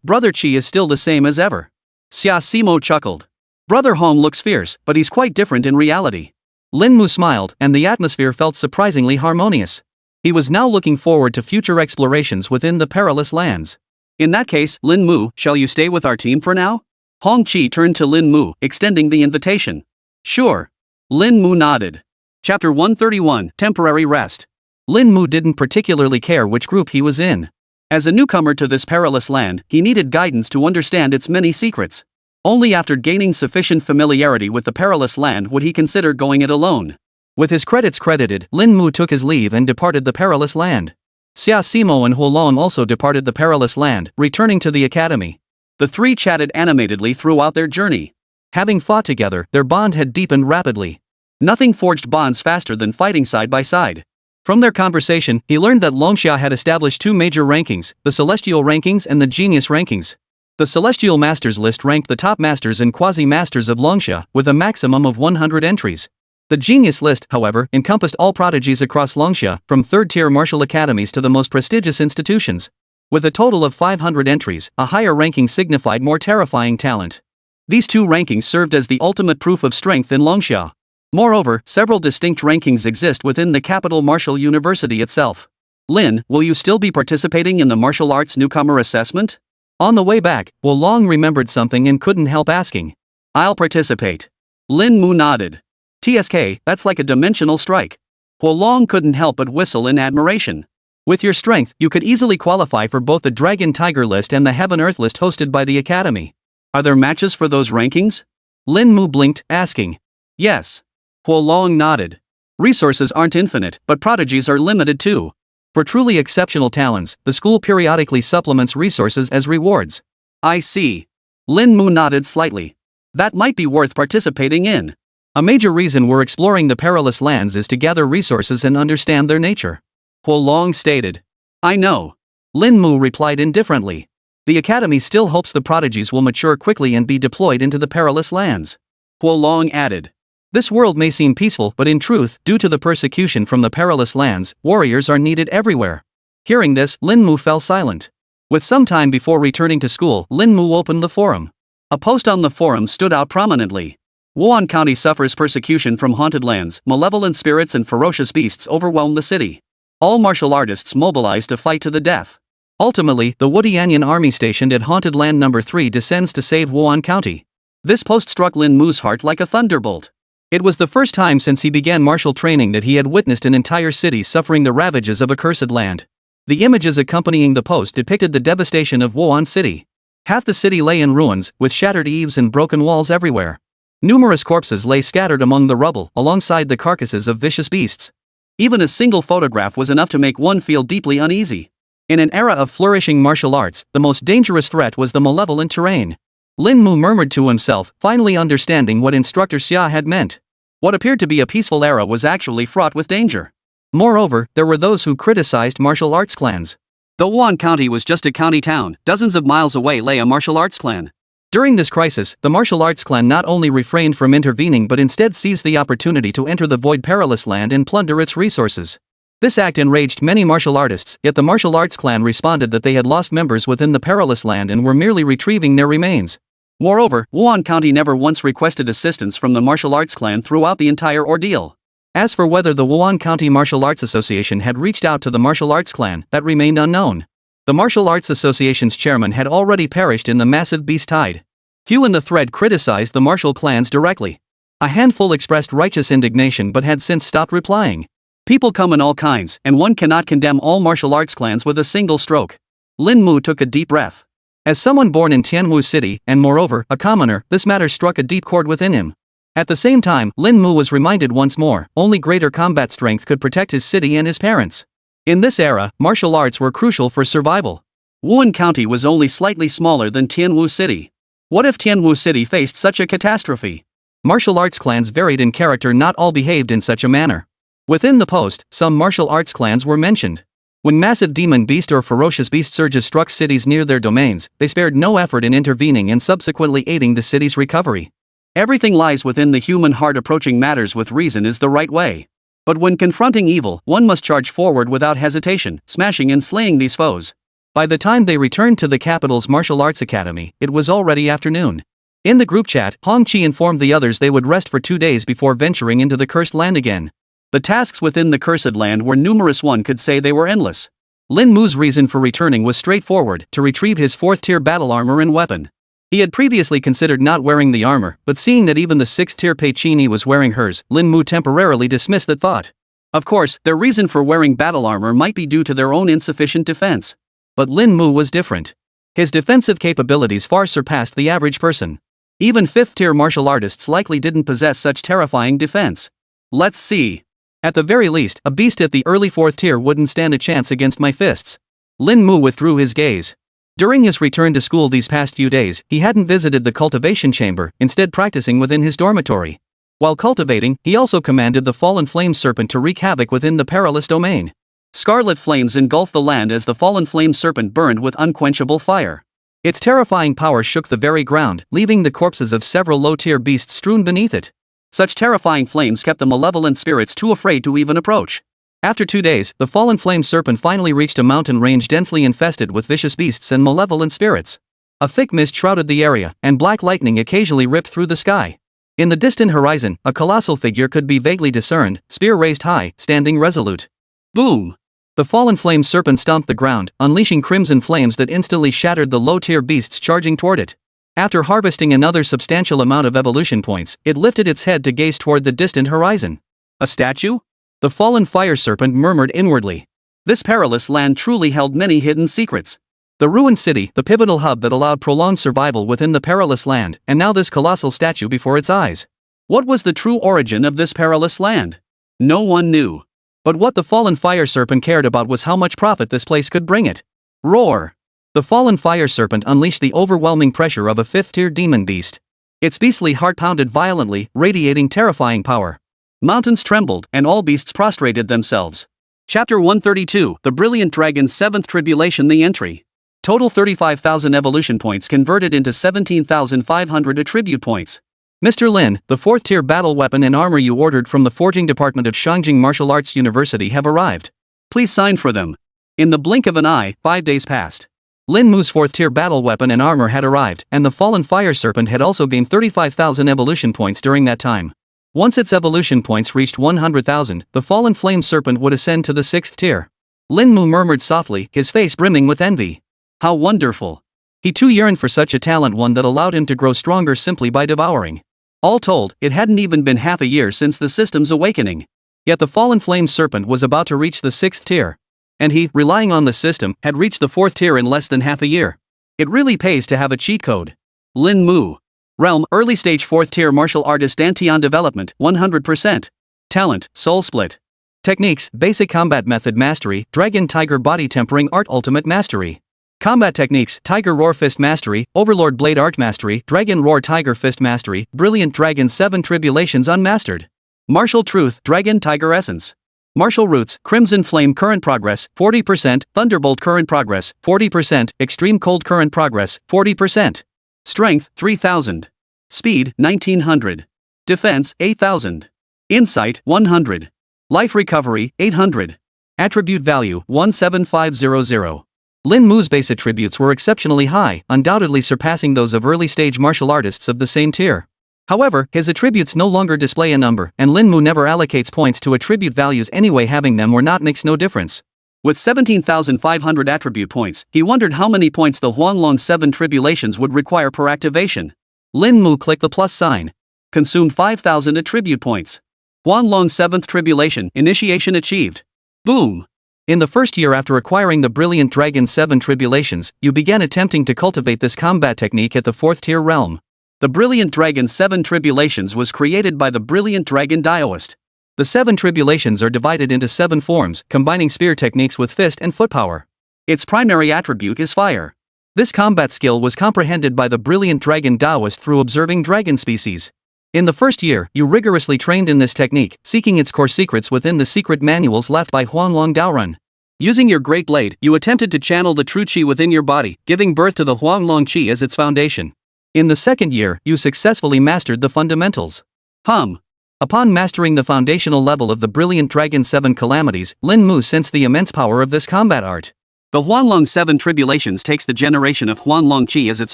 Brother Chi is still the same as ever. Xia Simo chuckled. Brother Hong looks fierce, but he's quite different in reality. Lin Mu smiled, and the atmosphere felt surprisingly harmonious. He was now looking forward to future explorations within the perilous lands. In that case, Lin Mu, shall you stay with our team for now? Hong Chi turned to Lin Mu, extending the invitation. Sure. Lin Mu nodded. Chapter 131, Temporary Rest. Lin Mu didn't particularly care which group he was in. As a newcomer to this perilous land, he needed guidance to understand its many secrets. Only after gaining sufficient familiarity with the perilous land would he consider going it alone. With his credits credited, Lin Mu took his leave and departed the perilous land. Xia Simo and Huolong also departed the perilous land, returning to the academy. The three chatted animatedly throughout their journey. Having fought together, their bond had deepened rapidly. Nothing forged bonds faster than fighting side by side. From their conversation, he learned that Longxia had established two major rankings, the Celestial Rankings and the Genius Rankings. The Celestial Masters list ranked the top masters and quasi-masters of Longxia, with a maximum of 100 entries. The Genius list, however, encompassed all prodigies across Longxia, from third-tier martial academies to the most prestigious institutions. With a total of 500 entries, a higher ranking signified more terrifying talent. These two rankings served as the ultimate proof of strength in Longxia. Moreover, several distinct rankings exist within the capital martial university itself. Lin, will you still be participating in the martial arts newcomer assessment? On the way back, Huolong remembered something and couldn't help asking. I'll participate. Lin Mu nodded. TSK, that's like a dimensional strike. Huolong couldn't help but whistle in admiration. With your strength, you could easily qualify for both the Dragon Tiger list and the Heaven Earth list hosted by the Academy. Are there matches for those rankings? Lin Mu blinked, asking. Yes. Huolong nodded. Resources aren't infinite, but prodigies are limited too. For truly exceptional talents, the school periodically supplements resources as rewards. I see. Lin Mu nodded slightly. That might be worth participating in. A major reason we're exploring the perilous lands is to gather resources and understand their nature. Huolong stated. I know. Lin Mu replied indifferently. The Academy still hopes the prodigies will mature quickly and be deployed into the perilous lands. Huolong added. This world may seem peaceful, but in truth, due to the persecution from the perilous lands, warriors are needed everywhere. Hearing this, Lin Mu fell silent. With some time before returning to school, Lin Mu opened the forum. A post on the forum stood out prominently. Wuhan County suffers persecution from haunted lands, malevolent spirits and ferocious beasts overwhelm the city. All martial artists mobilize to fight to the death. Ultimately, the Wudianyan army stationed at Haunted Land No. 3 descends to save Wuhan County. This post struck Lin Mu's heart like a thunderbolt. It was the first time since he began martial training that he had witnessed an entire city suffering the ravages of a cursed land. The images accompanying the post depicted the devastation of Wuhan City. Half the city lay in ruins, with shattered eaves and broken walls everywhere. Numerous corpses lay scattered among the rubble, alongside the carcasses of vicious beasts. Even a single photograph was enough to make one feel deeply uneasy. In an era of flourishing martial arts, the most dangerous threat was the malevolent terrain. Lin Mu murmured to himself, finally understanding what Instructor Xia had meant. What appeared to be a peaceful era was actually fraught with danger. Moreover, there were those who criticized martial arts clans. Though Wuhan County was just a county town, dozens of miles away lay a martial arts clan. During this crisis, the martial arts clan not only refrained from intervening but instead seized the opportunity to enter the void perilous land and plunder its resources. This act enraged many martial artists, yet the martial arts clan responded that they had lost members within the perilous land and were merely retrieving their remains. Moreover, Wuhan County never once requested assistance from the martial arts clan throughout the entire ordeal. As for whether the Wuhan County Martial Arts Association had reached out to the martial arts clan, that remained unknown. The Martial Arts Association's chairman had already perished in the massive beast tide. Few in the thread criticized the martial clans directly. A handful expressed righteous indignation but had since stopped replying. People come in all kinds, and one cannot condemn all martial arts clans with a single stroke. Lin Mu took a deep breath. As someone born in Tianwu City, and moreover, a commoner, this matter struck a deep chord within him. At the same time, Lin Mu was reminded once more, only greater combat strength could protect his city and his parents. In this era, martial arts were crucial for survival. Wuhan County was only slightly smaller than Tianwu City. What if Tianwu City faced such a catastrophe? Martial arts clans varied in character, not all behaved in such a manner. Within the post, some martial arts clans were mentioned. When massive demon beast or ferocious beast surges struck cities near their domains, they spared no effort in intervening and subsequently aiding the city's recovery. Everything lies within the human heart. Approaching matters with reason is the right way. But when confronting evil, one must charge forward without hesitation, smashing and slaying these foes. By the time they returned to the capital's martial arts academy, it was already afternoon. In the group chat, Hong Chi informed the others they would rest for 2 days before venturing into the cursed land again. The tasks within the cursed land were numerous. One could say they were endless. Lin Mu's reason for returning was straightforward: to retrieve his 4th-tier battle armor and weapon. He had previously considered not wearing the armor, but seeing that even the 6th-tier Pei was wearing hers, Lin Mu temporarily dismissed that thought. Of course, their reason for wearing battle armor might be due to their own insufficient defense. But Lin Mu was different. His defensive capabilities far surpassed the average person. Even 5th-tier martial artists likely didn't possess such terrifying defense. Let's see. At the very least, a beast at the early 4th tier wouldn't stand a chance against my fists. Lin Mu withdrew his gaze. During his return to school these past few days, he hadn't visited the cultivation chamber, instead practicing within his dormitory. While cultivating, he also commanded the fallen flame serpent to wreak havoc within the perilous domain. Scarlet flames engulfed the land as the fallen flame serpent burned with unquenchable fire. Its terrifying power shook the very ground, leaving the corpses of several low-tier beasts strewn beneath it. Such terrifying flames kept the malevolent spirits too afraid to even approach. After 2 days, the fallen flame serpent finally reached a mountain range densely infested with vicious beasts and malevolent spirits. A thick mist shrouded the area, and black lightning occasionally ripped through the sky. In the distant horizon, a colossal figure could be vaguely discerned, spear raised high, standing resolute. Boom! The fallen flame serpent stomped the ground, unleashing crimson flames that instantly shattered the low-tier beasts charging toward it. After harvesting another substantial amount of evolution points, it lifted its head to gaze toward the distant horizon. A statue? The fallen fire serpent murmured inwardly. This perilous land truly held many hidden secrets. The ruined city, the pivotal hub that allowed prolonged survival within the perilous land, and now this colossal statue before its eyes. What was the true origin of this perilous land? No one knew. But what the fallen fire serpent cared about was how much profit this place could bring it. Roar! The fallen fire serpent unleashed the overwhelming pressure of a 5th-tier demon beast. Its beastly heart pounded violently, radiating terrifying power. Mountains trembled, and all beasts prostrated themselves. Chapter 132, The Brilliant Dragon's 7th Tribulation. The entry. Total 35,000 evolution points converted into 17,500 attribute points. Mr. Lin, the 4th-tier battle weapon and armor you ordered from the forging department of Shangjing Martial Arts University have arrived. Please sign for them. In the blink of an eye, 5 days passed. Lin Mu's 4th-tier battle weapon and armor had arrived, and the fallen fire serpent had also gained 35,000 evolution points during that time. Once its evolution points reached 100,000, the fallen flame serpent would ascend to the 6th tier. Lin Mu murmured softly, his face brimming with envy. How wonderful! He too yearned for such a talent, one that allowed him to grow stronger simply by devouring. All told, it hadn't even been half a year since the system's awakening. Yet the fallen flame serpent was about to reach the 6th tier. And he, relying on the system, had reached the 4th tier in less than half a year. It really pays to have a cheat code. Lin Mu. Realm, early stage 4th tier martial artist. Dantian development, 100%. Talent, soul split. Techniques, basic combat method mastery, dragon tiger body tempering art ultimate mastery. Combat techniques, tiger roar fist mastery, overlord blade art mastery, dragon roar tiger fist mastery, brilliant dragon 7 tribulations unmastered. Martial truth, dragon tiger essence. Martial roots, crimson flame current progress, 40%, thunderbolt current progress, 40%, extreme cold current progress, 40%. Strength, 3000. Speed, 1900. Defense, 8000. Insight, 100. Life recovery, 800. Attribute value, 17500. Lin Mu's base attributes were exceptionally high, undoubtedly surpassing those of early-stage martial artists of the same tier. However, his attributes no longer display a number, and Lin Mu never allocates points to attribute values anyway. Having them or not makes no difference. With 17,500 attribute points, he wondered how many points the Huanglong 7 tribulations would require per activation. Lin Mu clicked the plus sign. Consumed 5,000 attribute points. Huanlong's 7th Tribulation, initiation achieved. Boom! In the first year after acquiring the Brilliant Dragon's 7 Tribulations, you began attempting to cultivate this combat technique at the 4th tier realm. The Brilliant Dragon's 7 Tribulations was created by the Brilliant Dragon Daoist. The 7 Tribulations are divided into 7 forms, combining spear techniques with fist and foot power. Its primary attribute is fire. This combat skill was comprehended by the Brilliant Dragon Daoist through observing dragon species. In the first year, you rigorously trained in this technique, seeking its core secrets within the secret manuals left by Huanglong Daorun. Using your Great Blade, you attempted to channel the true qi within your body, giving birth to the Huanglong qi as its foundation. In the second year, you successfully mastered the fundamentals. Upon mastering the foundational level of the Brilliant Dragon 7 Calamities, Lin Mu sensed the immense power of this combat art. The Huanlong 7 Tribulations takes the generation of Huanlong qi as its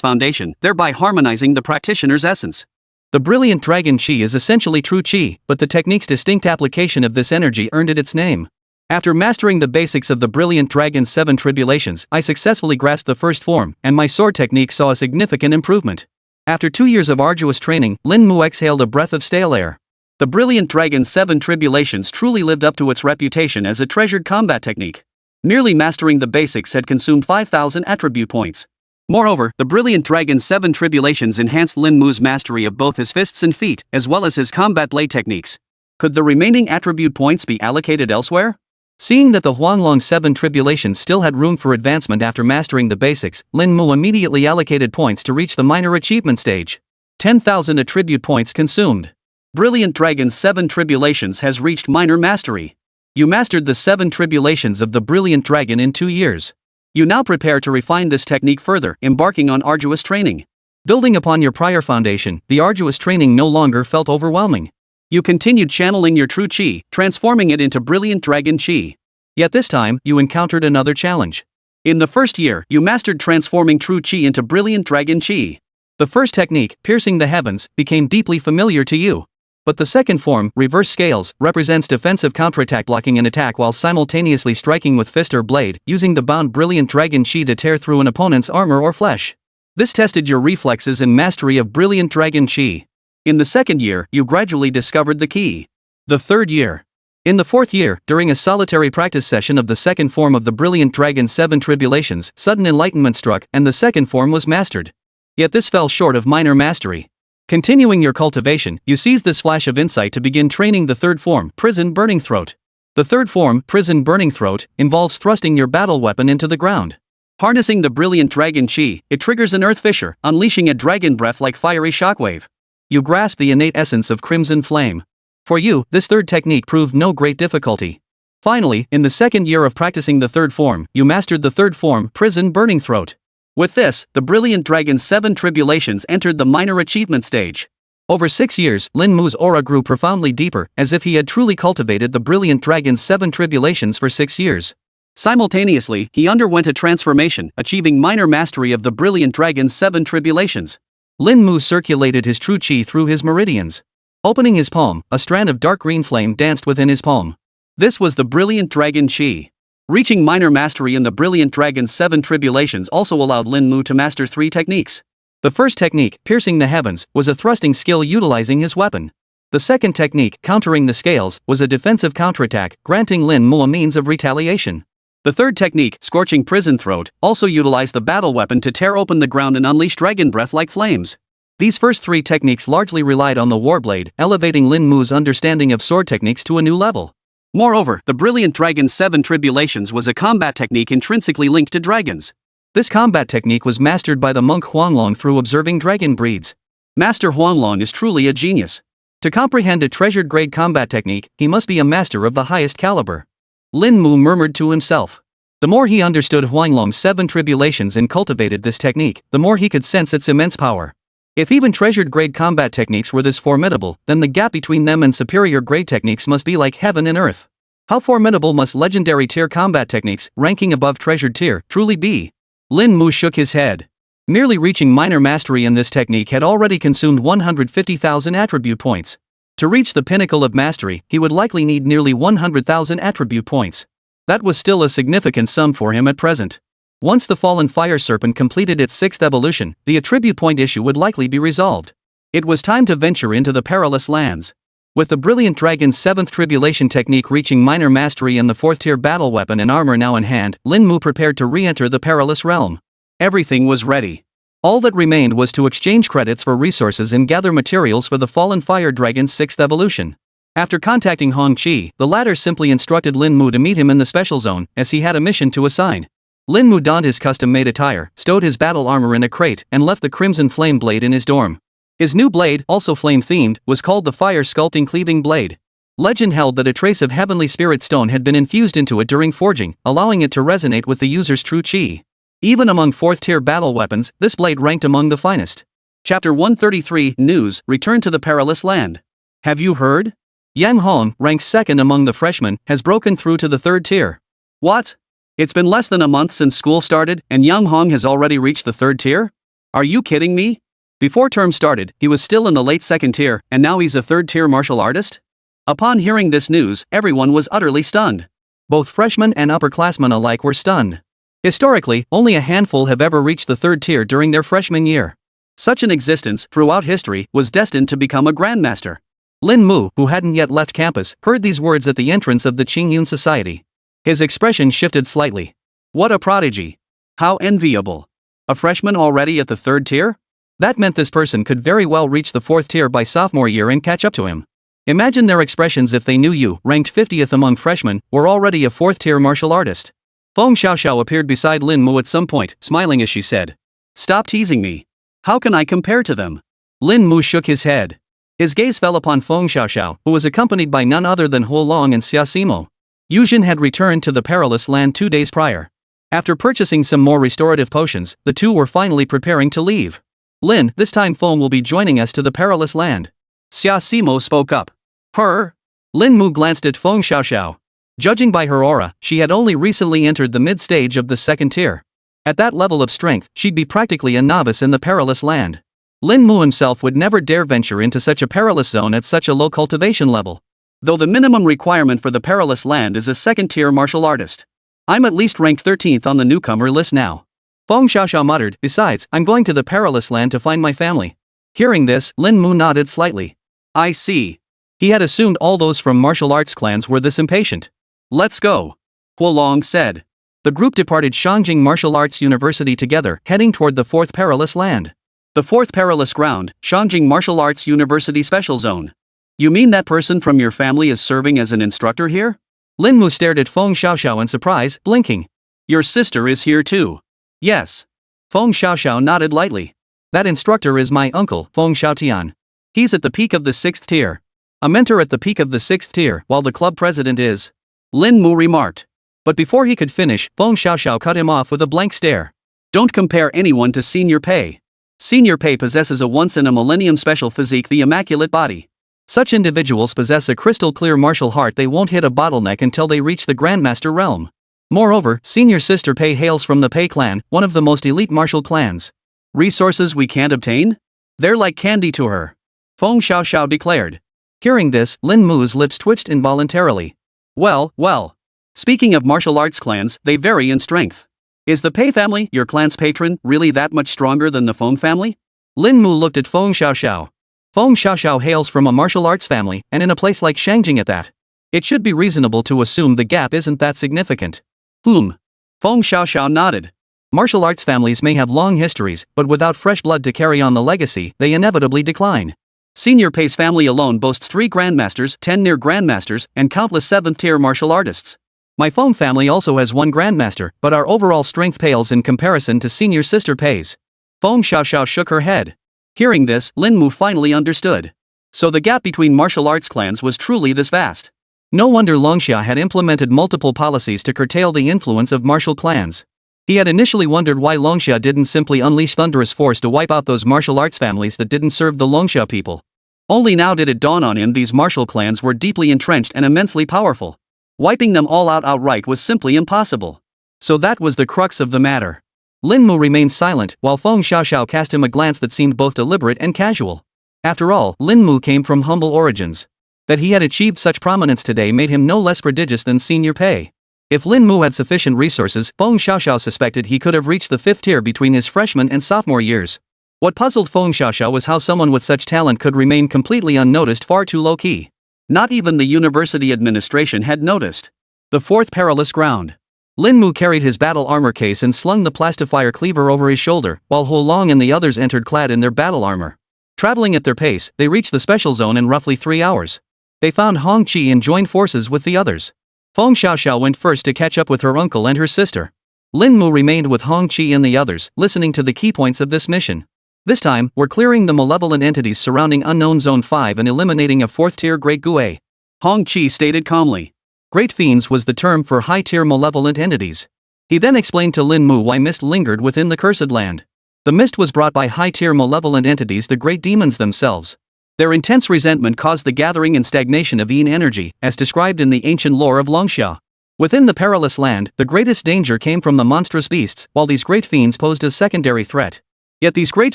foundation, thereby harmonizing the practitioner's essence. The Brilliant Dragon Qi is essentially true Qi, but the technique's distinct application of this energy earned it its name. After mastering the basics of the Brilliant Dragon's 7 Tribulations, I successfully grasped the first form, and my sword technique saw a significant improvement. After 2 years of arduous training, Lin Mu exhaled a breath of stale air. The Brilliant Dragon's 7 Tribulations truly lived up to its reputation as a treasured combat technique. Merely mastering the basics had consumed 5,000 attribute points. Moreover, the Brilliant Dragon's 7 Tribulations enhanced Lin Mu's mastery of both his fists and feet, as well as his combat blade techniques. Could the remaining attribute points be allocated elsewhere? Seeing that the Huanlong 7 Tribulations still had room for advancement after mastering the basics, Lin Mu immediately allocated points to reach the minor achievement stage. 10,000 attribute points consumed. Brilliant Dragon's 7 Tribulations has reached minor mastery. You mastered the 7 Tribulations of the Brilliant Dragon in 2 years. You now prepare to refine this technique further, embarking on arduous training. Building upon your prior foundation, the arduous training no longer felt overwhelming. You continued channeling your true qi, transforming it into Brilliant Dragon Qi. Yet this time, you encountered another challenge. In the first year, you mastered transforming true qi into Brilliant Dragon Qi. The first technique, piercing the heavens, became deeply familiar to you. But the second form, reverse scales, represents defensive counterattack, blocking an attack while simultaneously striking with fist or blade, using the bound Brilliant Dragon Qi to tear through an opponent's armor or flesh. This tested your reflexes and mastery of Brilliant Dragon Qi. In the second year, you gradually discovered the key. The third year. In the fourth year, during a solitary practice session of the second form of the Brilliant Dragon's 7 Tribulations, sudden enlightenment struck, and the second form was mastered. Yet this fell short of minor mastery. Continuing your cultivation, you seized this flash of insight to begin training the third form, Prison Burning Throat. The third form, Prison Burning Throat, involves thrusting your battle weapon into the ground. Harnessing the Brilliant Dragon Qi, it triggers an earth fissure, unleashing a dragon breath like fiery shockwave. You grasp the innate essence of Crimson Flame. For you, this third technique proved no great difficulty. Finally, in the second year of practicing the third form, you mastered the third form, Prison Burning Throat. With this, the Brilliant Dragon's 7 Tribulations entered the minor achievement stage. Over 6 years, Lin Mu's aura grew profoundly deeper, as if he had truly cultivated the Brilliant Dragon's 7 Tribulations for 6 years. Simultaneously, he underwent a transformation, achieving minor mastery of the Brilliant Dragon's 7 Tribulations. Lin Mu circulated his true qi through his meridians. Opening his palm, a strand of dark green flame danced within his palm. This was the Brilliant Dragon Qi. Reaching minor mastery in the Brilliant Dragon's 7 Tribulations also allowed Lin Mu to master 3 techniques. The first technique, piercing the heavens, was a thrusting skill utilizing his weapon. The second technique, countering the scales, was a defensive counterattack, granting Lin Mu a means of retaliation. The third technique, scorching prison throat, also utilized the battle weapon to tear open the ground and unleash dragon breath like flames. These first 3 techniques largely relied on the warblade, elevating Lin Mu's understanding of sword techniques to a new level. Moreover, the Brilliant Dragon's 7 Tribulations was a combat technique intrinsically linked to dragons. This combat technique was mastered by the monk Huanglong through observing dragon breeds. Master Huanglong is truly a genius. To comprehend a treasured grade combat technique, he must be a master of the highest caliber. Lin Mu murmured to himself. The more he understood Huanglong's 7 Tribulations and cultivated this technique, the more he could sense its immense power. If even treasured grade combat techniques were this formidable, then the gap between them and superior grade techniques must be like heaven and earth. How formidable must legendary tier combat techniques, ranking above treasured tier, truly be? Lin Mu shook his head. Merely reaching minor mastery in this technique had already consumed 150,000 attribute points. To reach the pinnacle of mastery, he would likely need nearly 100,000 attribute points. That was still a significant sum for him at present. Once the fallen fire serpent completed its 6th evolution, the attribute point issue would likely be resolved. It was time to venture into the perilous lands. With the brilliant dragon's 7th tribulation technique reaching minor mastery and the 4th tier battle weapon and armor now in hand, Lin Mu prepared to re-enter the perilous realm. Everything was ready. All that remained was to exchange credits for resources and gather materials for the fallen fire dragon's 6th evolution. After contacting Hong Chi, the latter simply instructed Lin Mu to meet him in the special zone, as he had a mission to assign. Lin Mu donned his custom-made attire, stowed his battle armor in a crate, and left the crimson flame blade in his dorm. His new blade, also flame-themed, was called the Fire Sculpting Cleaving Blade. Legend held that a trace of heavenly spirit stone had been infused into it during forging, allowing it to resonate with the user's true chi. Even among 4th tier battle weapons, this blade ranked among the finest. Chapter 133 News, Return to the Perilous Land. Have you heard? Yang Hong, ranked 2nd among the freshmen, has broken through to the 3rd tier. What? It's been less than a month since school started, and Yang Hong has already reached the 3rd tier? Are you kidding me? Before term started, he was still in the late 2nd tier, and now he's a 3rd tier martial artist? Upon hearing this news, everyone was utterly stunned. Both freshmen and upperclassmen alike were stunned. Historically, only a handful have ever reached the 3rd tier during their freshman year. Such an existence, throughout history, was destined to become a grandmaster. Lin Mu, who hadn't yet left campus, heard these words at the entrance of the Qingyun Society. His expression shifted slightly. What a prodigy! How enviable! A freshman already at the 3rd tier? That meant this person could very well reach the 4th tier by sophomore year and catch up to him. Imagine their expressions if they knew you, ranked 50th among freshmen, were already a 4th tier martial artist. Feng Xiaoxiao appeared beside Lin Mu at some point, smiling as she said, "Stop teasing me. How can I compare to them?" Lin Mu shook his head. His gaze fell upon Feng Xiaoxiao, who was accompanied by none other than Huo Long and Xia Simo. Yuzhen had returned to the perilous land 2 days prior. After purchasing some more restorative potions, the two were finally preparing to leave. Lin, this time Feng will be joining us to the perilous land. Xia Simo spoke up. Her? Lin Mu glanced at Feng Xiaoxiao. Judging by her aura, she had only recently entered the mid-stage of the 2nd tier. At that level of strength, she'd be practically a novice in the perilous land. Lin Mu himself would never dare venture into such a perilous zone at such a low cultivation level. Though the minimum requirement for the perilous land is a 2nd tier martial artist. I'm at least ranked 13th on the newcomer list now. Feng Xiaoxiao muttered, besides, I'm going to the perilous land to find my family. Hearing this, Lin Mu nodded slightly. I see. He had assumed all those from martial arts clans were this impatient. Let's go. Huo Long said. The group departed Shangjing Martial Arts University together, heading toward the 4th perilous land. The 4th perilous ground, Shangjing Martial Arts University Special Zone. You mean that person from your family is serving as an instructor here? Lin Mu stared at Feng Xiaoxiao in surprise, blinking. Your sister is here too. Yes. Feng Xiaoxiao nodded lightly. That instructor is my uncle, Feng Xiaotian. He's at the peak of the 6th tier. A mentor at the peak of the 6th tier, while the club president is. Lin Mu remarked. But before he could finish, Feng Xiaoxiao cut him off with a blank stare. Don't compare anyone to Senior Pei. Senior Pei possesses a once-in-a-millennium special physique, the immaculate body. Such individuals possess a crystal-clear martial heart. They won't hit a bottleneck until they reach the Grandmaster realm. Moreover, Senior Sister Pei hails from the Pei clan, one of the most elite martial clans. Resources we can't obtain? They're like candy to her. Feng Xiaoxiao declared. Hearing this, Lin Mu's lips twitched involuntarily. Well. Speaking of martial arts clans, they vary in strength. Is the Pei family, your clan's patron, really that much stronger than the Feng family? Lin Mu looked at Feng Xiaoxiao. Feng Xiaoxiao hails from a martial arts family, and in a place like Shangjing at that. It should be reasonable to assume the gap isn't that significant. Feng Xiaoxiao nodded. Martial arts families may have long histories, but without fresh blood to carry on the legacy, they inevitably decline. Senior Pei's family alone boasts 3 grandmasters, 10 near grandmasters, and countless 7th-tier martial artists. My Feng family also has 1 grandmaster, but our overall strength pales in comparison to Senior Sister Pei's. Feng Xiaoxiao shook her head. Hearing this, Lin Mu finally understood. So the gap between martial arts clans was truly this vast. No wonder Longxia had implemented multiple policies to curtail the influence of martial clans. He had initially wondered why Longxia didn't simply unleash thunderous force to wipe out those martial arts families that didn't serve the Longxia people. Only now did it dawn on him these martial clans were deeply entrenched and immensely powerful. Wiping them all out outright was simply impossible. So that was the crux of the matter. Lin Mu remained silent while Feng Xiaoxiao cast him a glance that seemed both deliberate and casual. After all, Lin Mu came from humble origins. That he had achieved such prominence today made him no less prodigious than Senior Pei. If Lin Mu had sufficient resources, Feng Xiaoxiao suspected he could have reached the 5th tier between his freshman and sophomore years. What puzzled Feng Xiaoxiao was how someone with such talent could remain completely unnoticed, far too low-key. Not even the university administration had noticed. The fourth perilous ground. Lin Mu carried his battle armor case and slung the plastifier cleaver over his shoulder, while Ho Long and the others entered clad in their battle armor. Traveling at their pace, they reached the special zone in roughly 3 hours. They found Hong Chi and joined forces with the others. Feng Xiaoxiao went first to catch up with her uncle and her sister. Lin Mu remained with Hong Chi and the others, listening to the key points of this mission. This time, we're clearing the malevolent entities surrounding Unknown Zone 5 and eliminating a 4th-tier Great Gue. Hong Chi stated calmly. Great Fiends was the term for high-tier malevolent entities. He then explained to Lin Mu why mist lingered within the Cursed Land. The mist was brought by high-tier malevolent entities, the great demons themselves. Their intense resentment caused the gathering and stagnation of Yin energy, as described in the ancient lore of Longxia. Within the perilous land, the greatest danger came from the monstrous beasts, while these great fiends posed a secondary threat. Yet these great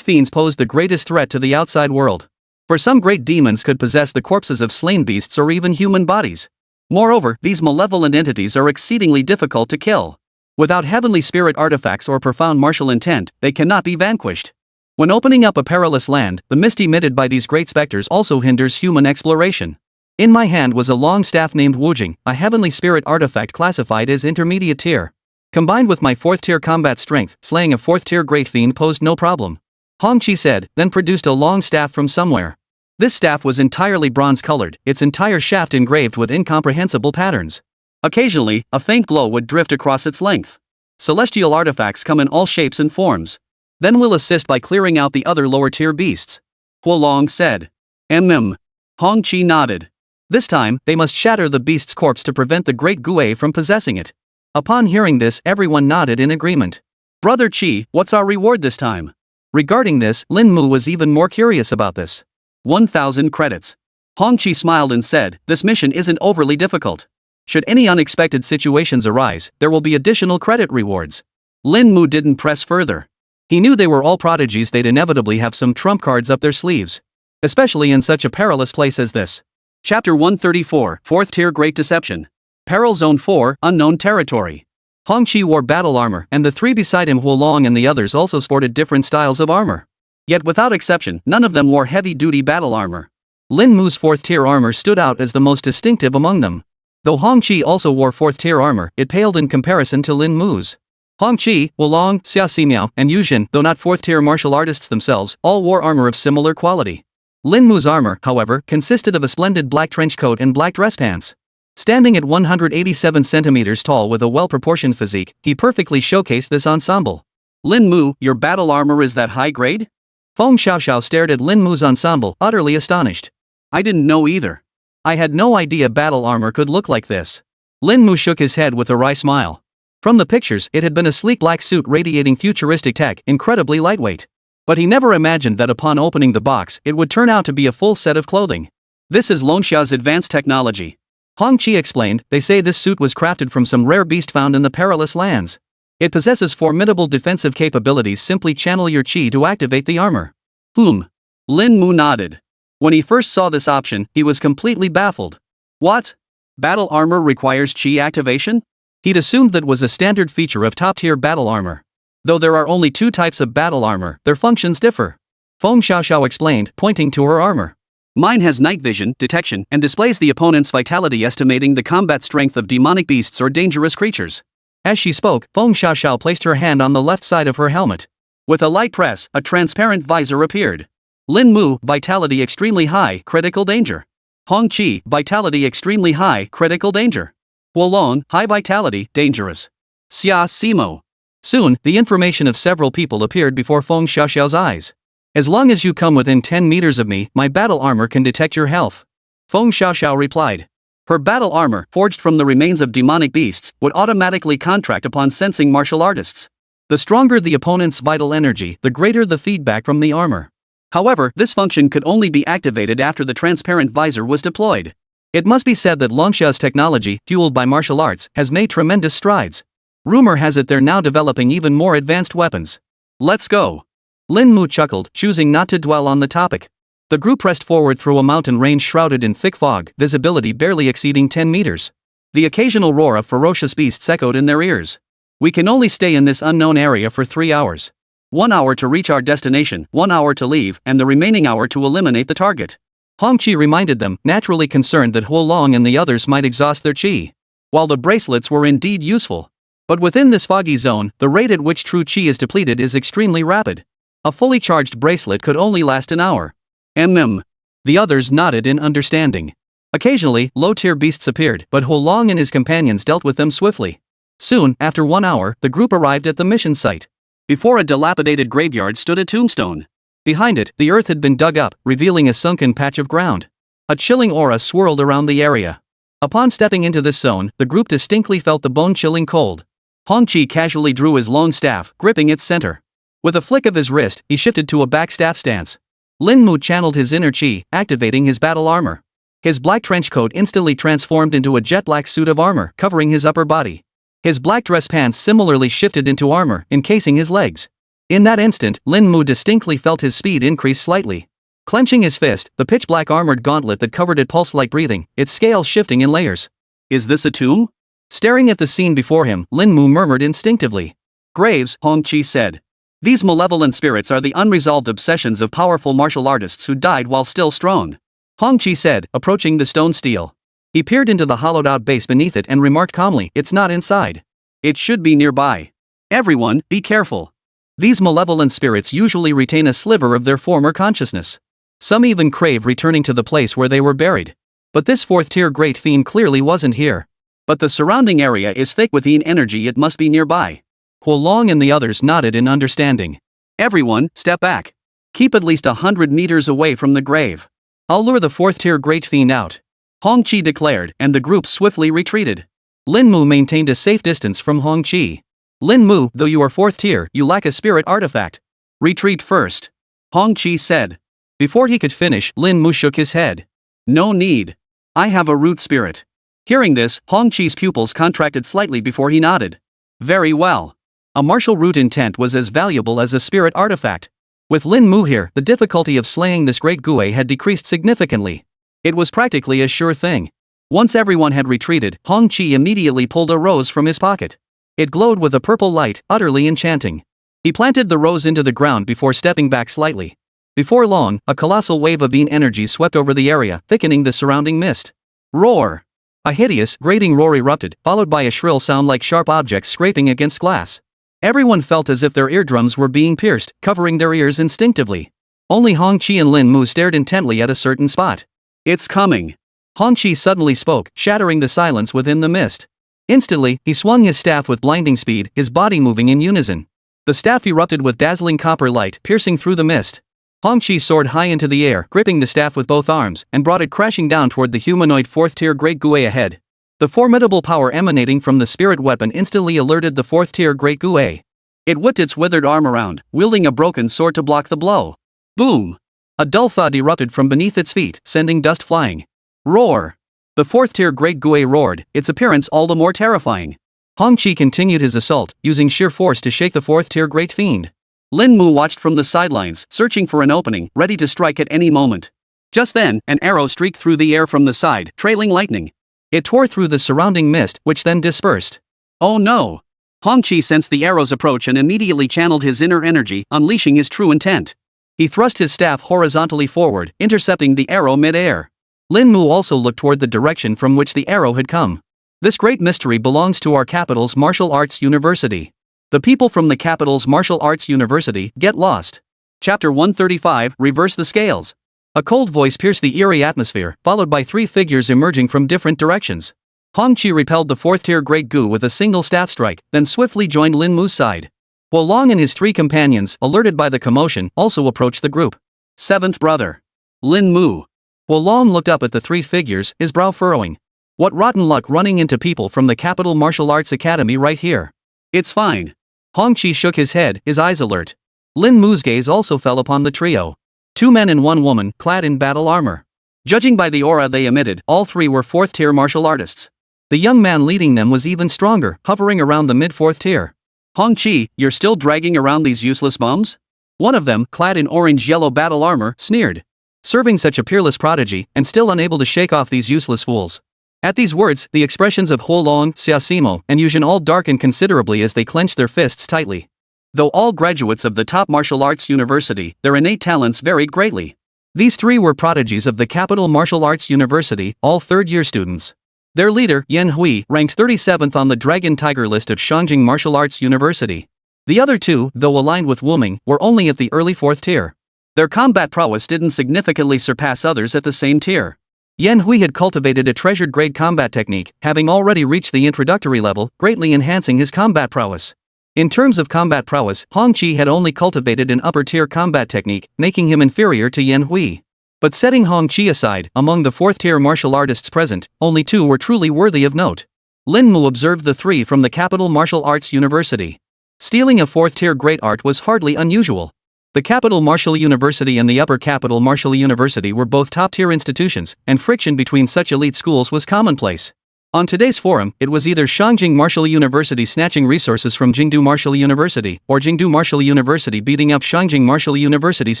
fiends posed the greatest threat to the outside world. For some great demons could possess the corpses of slain beasts or even human bodies. Moreover, these malevolent entities are exceedingly difficult to kill. Without heavenly spirit artifacts or profound martial intent, they cannot be vanquished. When opening up a perilous land, the mist emitted by these great specters also hinders human exploration. In my hand was a long staff named Wujing, a heavenly spirit artifact classified as intermediate tier. Combined with my 4th-tier combat strength, slaying a 4th-tier great fiend posed no problem. Hong Chi said, then produced a long staff from somewhere. This staff was entirely bronze-colored, its entire shaft engraved with incomprehensible patterns. Occasionally, a faint glow would drift across its length. Celestial artifacts come in all shapes and forms. Then we'll assist by clearing out the other lower-tier beasts. Huo Long said. Hong Chi nodded. This time, they must shatter the beast's corpse to prevent the Great Gue from possessing it. Upon hearing this, everyone nodded in agreement. Brother Chi, what's our reward this time? Regarding this, Lin Mu was even more curious about this. 1,000 credits. Hong Chi smiled and said, this mission isn't overly difficult. Should any unexpected situations arise, there will be additional credit rewards. Lin Mu didn't press further. He knew they were all prodigies, they'd inevitably have some trump cards up their sleeves. Especially in such a perilous place as this. Chapter 134, 4th Tier Great Deception. Peril Zone 4, Unknown Territory. Hong Chi wore battle armor, and the three beside him, Huo Long and the others, also sported different styles of armor. Yet without exception, none of them wore heavy-duty battle armor. Lin Mu's 4th-tier armor stood out as the most distinctive among them. Though Hong Chi also wore 4th-tier armor, it paled in comparison to Lin Mu's. Hong Chi, Huo Long, Xia Ximiao, and Yujin, though not 4th-tier martial artists themselves, all wore armor of similar quality. Lin Mu's armor, however, consisted of a splendid black trench coat and black dress pants. Standing at 187 centimeters tall with a well-proportioned physique, he perfectly showcased this ensemble. Lin Mu, your battle armor is that high grade? Feng Xiaoxiao stared at Lin Mu's ensemble, utterly astonished. I didn't know either. I had no idea battle armor could look like this. Lin Mu shook his head with a wry smile. From the pictures, it had been a sleek black suit radiating futuristic tech, incredibly lightweight. But he never imagined that upon opening the box, it would turn out to be a full set of clothing. This is Longxia's advanced technology. Hong Chi explained, they say this suit was crafted from some rare beast found in the perilous lands. It possesses formidable defensive capabilities, simply channel your chi to activate the armor. Lin Mu nodded. When he first saw this option, he was completely baffled. What? Battle armor requires chi activation? He'd assumed that was a standard feature of top-tier battle armor. Though there are only 2 types of battle armor, their functions differ. Feng Xiaoxiao explained, pointing to her armor. Mine has night vision, detection, and displays the opponent's vitality, estimating the combat strength of demonic beasts or dangerous creatures. As she spoke, Feng Xiaoxiao placed her hand on the left side of her helmet. With a light press, a transparent visor appeared. Lin Mu, vitality extremely high, critical danger. Hong Chi, vitality extremely high, critical danger. Huo Long, high vitality, dangerous. Xia Ximiao. Soon, the information of several people appeared before Feng Xiaoxiao's eyes. As long as you come within 10 meters of me, my battle armor can detect your health. Feng Xiaoxiao replied. Her battle armor, forged from the remains of demonic beasts, would automatically contract upon sensing martial artists. The stronger the opponent's vital energy, the greater the feedback from the armor. However, this function could only be activated after the transparent visor was deployed. It must be said that Longxia's technology, fueled by martial arts, has made tremendous strides. Rumor has it they're now developing even more advanced weapons. Let's go. Lin Mu chuckled, choosing not to dwell on the topic. The group pressed forward through a mountain range shrouded in thick fog, visibility barely exceeding 10 meters. The occasional roar of ferocious beasts echoed in their ears. We can only stay in this unknown area for 3 hours. 1 hour to reach our destination, 1 hour to leave, and the remaining hour to eliminate the target. Hong Chi reminded them, naturally concerned that Huolong and the others might exhaust their chi. While the bracelets were indeed useful. But within this foggy zone, the rate at which true chi is depleted is extremely rapid. A fully charged bracelet could only last an hour. The others nodded in understanding. Occasionally, low-tier beasts appeared, but Huolong and his companions dealt with them swiftly. Soon, after 1 hour, the group arrived at the mission site. Before a dilapidated graveyard stood a tombstone. Behind it, the earth had been dug up, revealing a sunken patch of ground. A chilling aura swirled around the area. Upon stepping into this zone, the group distinctly felt the bone-chilling cold. Hong Chi casually drew his lone staff, gripping its center. With a flick of his wrist, he shifted to a back staff stance. Lin Mu channeled his inner chi, activating his battle armor. His black trench coat instantly transformed into a jet-black suit of armor, covering his upper body. His black dress pants similarly shifted into armor, encasing his legs. In that instant, Lin Mu distinctly felt his speed increase slightly. Clenching his fist, the pitch-black armored gauntlet that covered it pulsed like breathing, its scales shifting in layers. Is this a tomb? Staring at the scene before him, Lin Mu murmured instinctively. Graves, Hong Chi said. These malevolent spirits are the unresolved obsessions of powerful martial artists who died while still strong. Hong Chi said, approaching the stone stele. He peered into the hollowed-out base beneath it and remarked calmly, it's not inside. It should be nearby. Everyone, be careful. These malevolent spirits usually retain a sliver of their former consciousness. Some even crave returning to the place where they were buried. But this fourth-tier great fiend clearly wasn't here. But the surrounding area is thick with yin energy, it must be nearby. Huolong and the others nodded in understanding. Everyone, step back. Keep at least 100 meters away from the grave. I'll lure the fourth-tier great fiend out. Hong Chi declared, and the group swiftly retreated. Lin Mu maintained a safe distance from Hong Chi. Lin Mu, though you are fourth tier, you lack a spirit artifact. Retreat first. Hong Chi said. Before he could finish, Lin Mu shook his head. No need. I have a root spirit. Hearing this, Hong Chi's pupils contracted slightly before he nodded. Very well. A martial root intent was as valuable as a spirit artifact. With Lin Mu here, the difficulty of slaying this great Gue had decreased significantly. It was practically a sure thing. Once everyone had retreated, Hong Chi immediately pulled a rose from his pocket. It glowed with a purple light, utterly enchanting. He planted the rose into the ground before stepping back slightly. Before long, a colossal wave of yin energy swept over the area, thickening the surrounding mist. Roar! A hideous, grating roar erupted, followed by a shrill sound like sharp objects scraping against glass. Everyone felt as if their eardrums were being pierced, covering their ears instinctively. Only Hong Chi and Lin Mu stared intently at a certain spot. It's coming. Hong Chi suddenly spoke, shattering the silence within the mist. Instantly, he swung his staff with blinding speed, his body moving in unison. The staff erupted with dazzling copper light, piercing through the mist. Hong Chi soared high into the air, gripping the staff with both arms, and brought it crashing down toward the humanoid fourth-tier Great Gue ahead. The formidable power emanating from the spirit weapon instantly alerted the fourth-tier Great Gue. It whipped its withered arm around, wielding a broken sword to block the blow. Boom! A dull thud erupted from beneath its feet, sending dust flying. Roar! The fourth-tier Great Gue roared, its appearance all the more terrifying. Hong Chi continued his assault, using sheer force to shake the fourth-tier Great Fiend. Lin Mu watched from the sidelines, searching for an opening, ready to strike at any moment. Just then, an arrow streaked through the air from the side, trailing lightning. It tore through the surrounding mist, which then dispersed. Oh no! Hong Chi sensed the arrow's approach and immediately channeled his inner energy, unleashing his true intent. He thrust his staff horizontally forward, intercepting the arrow mid-air. Lin Mu also looked toward the direction from which the arrow had come. This great mystery belongs to our capital's martial arts university. The people from the capital's martial arts university get lost. Chapter 135, Reverse the Scales. A cold voice pierced the eerie atmosphere, followed by three figures emerging from different directions. Hong Chi repelled the fourth-tier Great Gu with a single staff strike, then swiftly joined Lin Mu's side. Huolong and his three companions, alerted by the commotion, also approached the group. Seventh brother. Lin Mu. Huolong looked up at the three figures, his brow furrowing. What rotten luck running into people from the Capital Martial Arts Academy right here. It's fine. Hong Chi shook his head, his eyes alert. Lin Mu's gaze also fell upon the trio. Two men and one woman, clad in battle armor. Judging by the aura they emitted, all three were fourth-tier martial artists. The young man leading them was even stronger, hovering around the mid-fourth tier. Hong Chi, you're still dragging around these useless bums? One of them, clad in orange-yellow battle armor, sneered. Serving such a peerless prodigy, and still unable to shake off these useless fools. At these words, the expressions of Huolong, Xiaosimo, and Yuzhen all darkened considerably as they clenched their fists tightly. Though all graduates of the top martial arts university, their innate talents varied greatly. These three were prodigies of the Capital Martial Arts University, all third-year students. Their leader, Yen Hui, ranked 37th on the Dragon Tiger list of Shangjing Martial Arts University. The other two, though aligned with Wuming, were only at the early 4th tier. Their combat prowess didn't significantly surpass others at the same tier. Yen Hui had cultivated a treasured grade combat technique, having already reached the introductory level, greatly enhancing his combat prowess. In terms of combat prowess, Hong Qi had only cultivated an upper-tier combat technique, making him inferior to Yen Hui. But setting Hong Qi aside, among the 4th-tier martial artists present, only 2 were truly worthy of note. Lin Mu observed the 3 from the Capital Martial Arts University. Stealing a 4th-tier great art was hardly unusual. The Capital Martial University and the Upper Capital Martial University were both top-tier institutions, and friction between such elite schools was commonplace. On today's forum, it was either Shangjing Martial University snatching resources from Jingdu Martial University, or Jingdu Martial University beating up Shangjing Martial University's